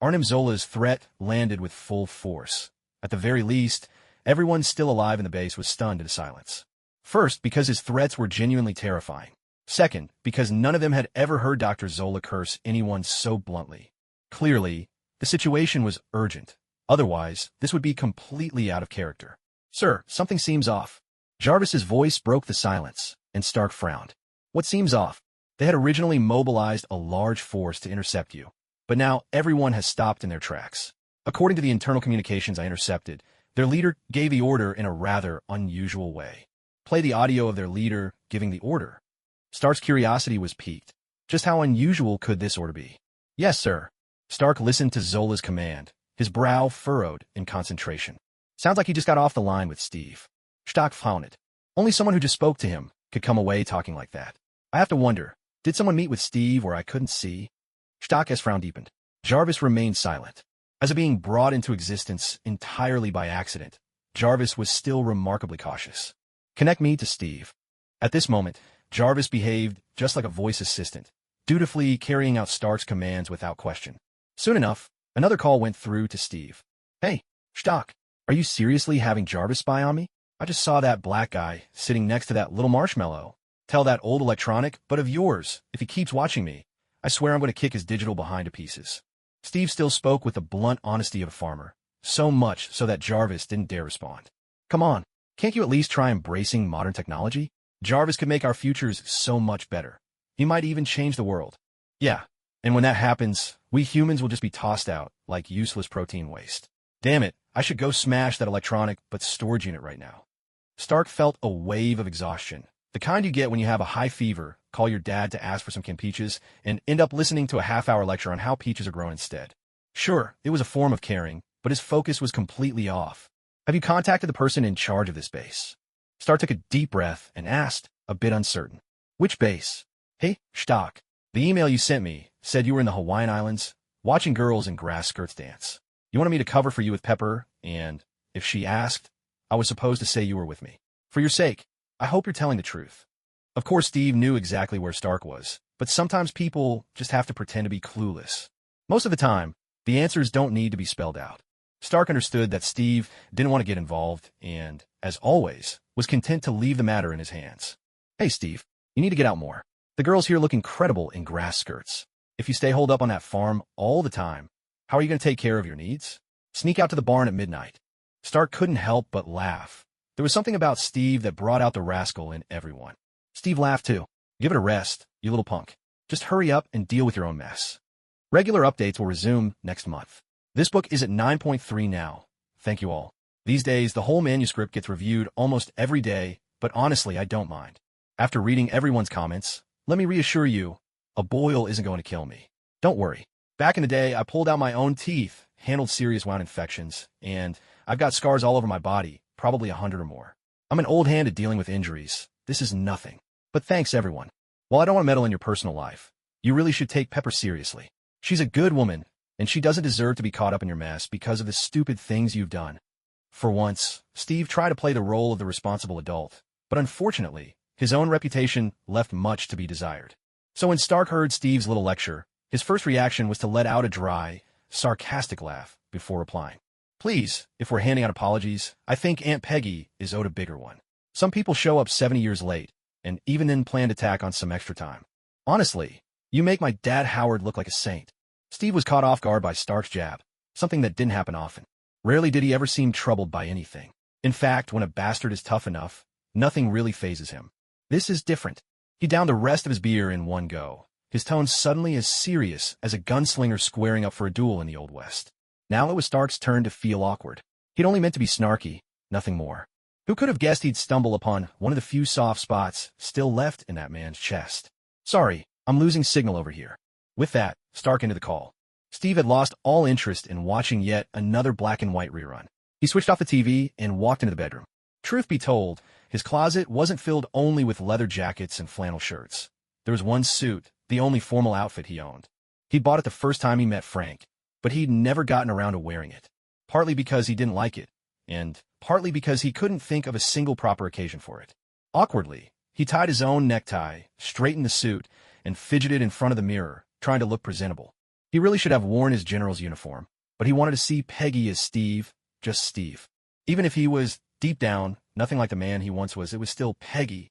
Arnim Zola's threat landed with full force. At the very least, everyone still alive in the base was stunned into silence. First, because his threats were genuinely terrifying. Second, because none of them had ever heard Dr. Zola curse anyone so bluntly. Clearly, the situation was urgent. Otherwise, this would be completely out of character. Sir, something seems off. Jarvis's voice broke the silence, and Stark frowned. What seems off? They had originally mobilized a large force to intercept you, but now everyone has stopped in their tracks. According to the internal communications I intercepted, their leader gave the order in a rather unusual way. Play the audio of their leader giving the order. Stark's curiosity was piqued. Just how unusual could this order be? Yes, sir. Stark listened to Zola's command, his brow furrowed in concentration. Sounds like he just got off the line with Steve. Stark frowned. Only someone who just spoke to him could come away talking like that. I have to wonder, did someone meet with Steve where I couldn't see? Stark's frown deepened. Jarvis remained silent. As a being brought into existence entirely by accident, Jarvis was still remarkably cautious. Connect me to Steve. At this moment, Jarvis behaved just like a voice assistant, dutifully carrying out Stark's commands without question. Soon enough, another call went through to Steve. Hey, Stark, are you seriously having Jarvis spy on me? I just saw that black guy sitting next to that little marshmallow. Tell that old electronic, but of yours, if he keeps watching me, I swear I'm going to kick his digital behind to pieces. Steve still spoke with the blunt honesty of a farmer, so much so that Jarvis didn't dare respond. Come on, can't you at least try embracing modern technology? Jarvis could make our futures so much better. He might even change the world. Yeah, and when that happens, we humans will just be tossed out like useless protein waste. Damn it, I should go smash that electronic but storage unit right now. Stark felt a wave of exhaustion, the kind you get when you have a high fever, call your dad to ask for some canned peaches, and end up listening to a half-hour lecture on how peaches are grown instead. Sure, it was a form of caring, but his focus was completely off. Have you contacted the person in charge of this base? Stark took a deep breath and asked, a bit uncertain. Which base? Hey, Stock. The email you sent me said you were in the Hawaiian Islands, watching girls in grass skirts dance. You wanted me to cover for you with Pepper, and, if she asked, I was supposed to say you were with me. For your sake, I hope you're telling the truth. Of course, Steve knew exactly where Stark was, but sometimes people just have to pretend to be clueless. Most of the time, the answers don't need to be spelled out. Stark understood that Steve didn't want to get involved and, as always, was content to leave the matter in his hands. Hey, Steve, you need to get out more. The girls here look incredible in grass skirts. If you stay holed up on that farm all the time, how are you going to take care of your needs? Sneak out to the barn at midnight. Stark couldn't help but laugh. There was something about Steve that brought out the rascal in everyone. Steve laughed too. Give it a rest, you little punk. Just hurry up and deal with your own mess. Regular updates will resume next month. This book is at 9.3 now. Thank you all. These days, the whole manuscript gets reviewed almost every day, but honestly, I don't mind. After reading everyone's comments, let me reassure you, a boil isn't going to kill me. Don't worry. Back in the day, I pulled out my own teeth, handled serious wound infections, and I've got scars all over my body, probably 100 or more. I'm an old hand at dealing with injuries. This is nothing. But thanks, everyone. While I don't want to meddle in your personal life, you really should take Pepper seriously. She's a good woman, and she doesn't deserve to be caught up in your mess because of the stupid things you've done. For once, Steve tried to play the role of the responsible adult, but unfortunately, his own reputation left much to be desired. So when Stark heard Steve's little lecture, his first reaction was to let out a dry, sarcastic laugh before replying. Please, if we're handing out apologies, I think Aunt Peggy is owed a bigger one. Some people show up 70 years late, and even then plan to tack on some extra time. Honestly, you make my dad Howard look like a saint. Steve was caught off guard by Stark's jab, something that didn't happen often. Rarely did he ever seem troubled by anything. In fact, when a bastard is tough enough, nothing really phases him. This is different. He downed the rest of his beer in one go, his tone suddenly as serious as a gunslinger squaring up for a duel in the Old West. Now it was Stark's turn to feel awkward. He'd only meant to be snarky, nothing more. Who could have guessed he'd stumble upon one of the few soft spots still left in that man's chest? Sorry, I'm losing signal over here. With that, Stark ended the call. Steve had lost all interest in watching yet another black and white rerun. He switched off the TV and walked into the bedroom. Truth be told, his closet wasn't filled only with leather jackets and flannel shirts. There was one suit, the only formal outfit he owned. He bought it the first time he met Frank, but he'd never gotten around to wearing it. Partly because he didn't like it, and partly because he couldn't think of a single proper occasion for it. Awkwardly, he tied his own necktie, straightened the suit, and fidgeted in front of the mirror, trying to look presentable. He really should have worn his general's uniform, but he wanted to see Peggy as Steve, just Steve. Even if he was, deep down, nothing like the man he once was, it was still Peggy.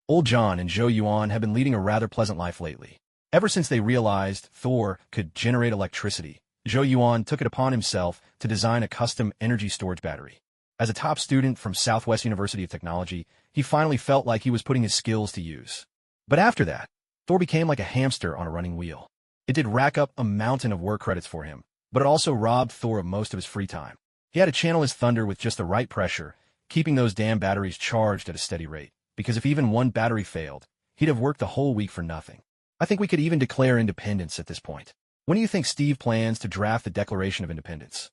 Old John and Zhou Yuan have been leading a rather pleasant life lately. Ever since they realized Thor could generate electricity, Zhou Yuan took it upon himself to design a custom energy storage battery. As a top student from Southwest University of Technology, he finally felt like he was putting his skills to use. But after that, Thor became like a hamster on a running wheel. It did rack up a mountain of work credits for him, but it also robbed Thor of most of his free time. He had to channel his thunder with just the right pressure, keeping those damn batteries charged at a steady rate, because if even one battery failed, he'd have worked the whole week for nothing. I think we could even declare independence at this point. When do you think Steve plans to draft the Declaration of Independence?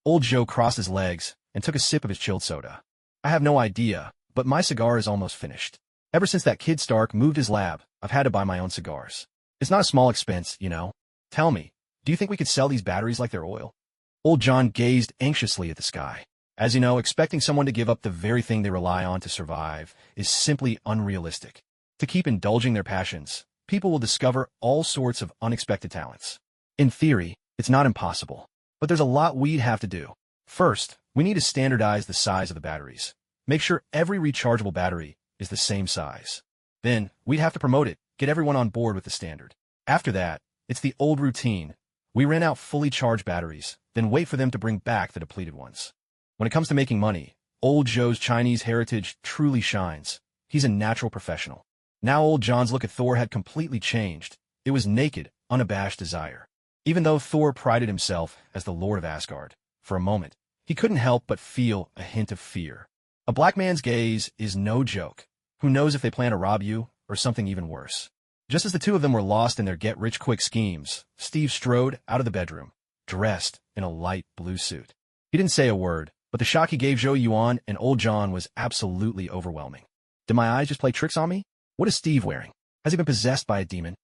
Old Joe crossed his legs and took a sip of his chilled soda. I have no idea, but my cigar is almost finished. Ever since that kid Stark moved his lab, I've had to buy my own cigars. It's not a small expense, you know. Tell me, do you think we could sell these batteries like they're oil? Old John gazed anxiously at the sky. As you know, expecting someone to give up the very thing they rely on to survive is simply unrealistic. To keep indulging their passions, people will discover all sorts of unexpected talents. In theory, it's not impossible, but there's a lot we'd have to do. First, we need to standardize the size of the batteries. Make sure every rechargeable battery is the same size. Then, we'd have to promote it, get everyone on board with the standard. After that, it's the old routine. We rent out fully charged batteries, then wait for them to bring back the depleted ones. When it comes to making money, old Joe's Chinese heritage truly shines. He's a natural professional. Now old John's look at Thor had completely changed. It was naked, unabashed desire. Even though Thor prided himself as the Lord of Asgard, for a moment, he couldn't help but feel a hint of fear. A black man's gaze is no joke. Who knows if they plan to rob you, or something even worse. Just as the two of them were lost in their get-rich-quick schemes, Steve strode out of the bedroom, dressed in a light blue suit. He didn't say a word, but the shock he gave Zhou Yuan and old John was absolutely overwhelming. Did my eyes just play tricks on me? What is Steve wearing? Has he been possessed by a demon?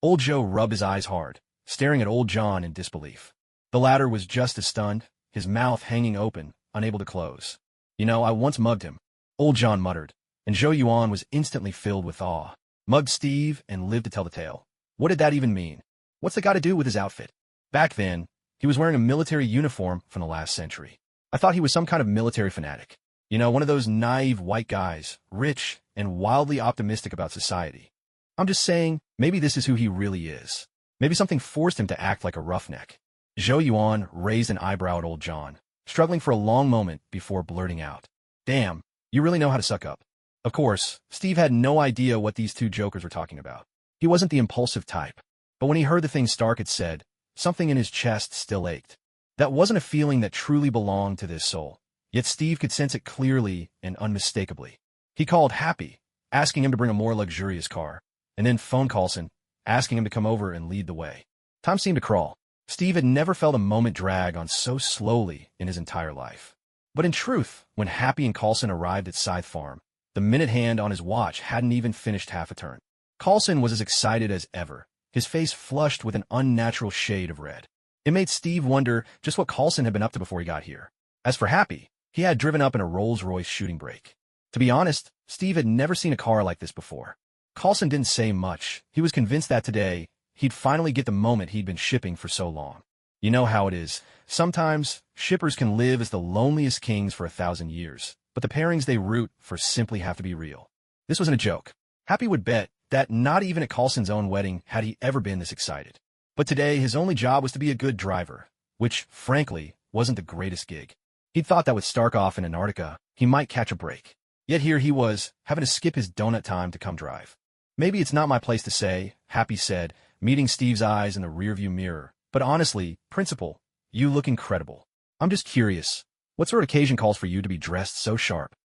Old Joe rubbed his eyes hard, staring at old John in disbelief. The latter was just as stunned, his mouth hanging open, unable to close. You know, I once mugged him, old John muttered, and Zhou Yuan was instantly filled with awe. Mugged Steve and lived to tell the tale. What did that even mean? What's it got to do with his outfit? Back then, he was wearing a military uniform from the last century. I thought he was some kind of military fanatic. You know, one of those naive white guys, rich and wildly optimistic about society. I'm just saying, maybe this is who he really is. Maybe something forced him to act like a roughneck. Zhou Yuan raised an eyebrow at old John, struggling for a long moment before blurting out. Damn, you really know how to suck up. Of course, Steve had no idea what these two jokers were talking about. He wasn't the impulsive type. But when he heard the things Stark had said, something in his chest still ached. That wasn't a feeling that truly belonged to this soul. Yet Steve could sense it clearly and unmistakably. He called Happy, asking him to bring a more luxurious car, and then phoned Coulson, asking him to come over and lead the way. Time seemed to crawl. Steve had never felt a moment drag on so slowly in his entire life. But in truth, when Happy and Coulson arrived at Scythe Farm, the minute hand on his watch hadn't even finished half a turn. Coulson was as excited as ever, his face flushed with an unnatural shade of red. It made Steve wonder just what Coulson had been up to before he got here. As for Happy, he had driven up in a Rolls-Royce shooting brake. To be honest, Steve had never seen a car like this before. Coulson didn't say much. He was convinced that today, he'd finally get the moment he'd been shipping for so long. You know how it is. Sometimes, shippers can live as the loneliest kings for 1,000 years, but the pairings they root for simply have to be real. This wasn't a joke. Happy would bet that not even at Coulson's own wedding had he ever been this excited. But today, his only job was to be a good driver, which, frankly, wasn't the greatest gig. He'd thought that with Stark off in Antarctica, he might catch a break. Yet here he was, having to skip his donut time to come drive. Maybe it's not my place to say, Happy said, meeting Steve's eyes in the rearview mirror, but honestly, Principal, you look incredible. I'm just curious, what sort of occasion calls for you to be dressed so sharp?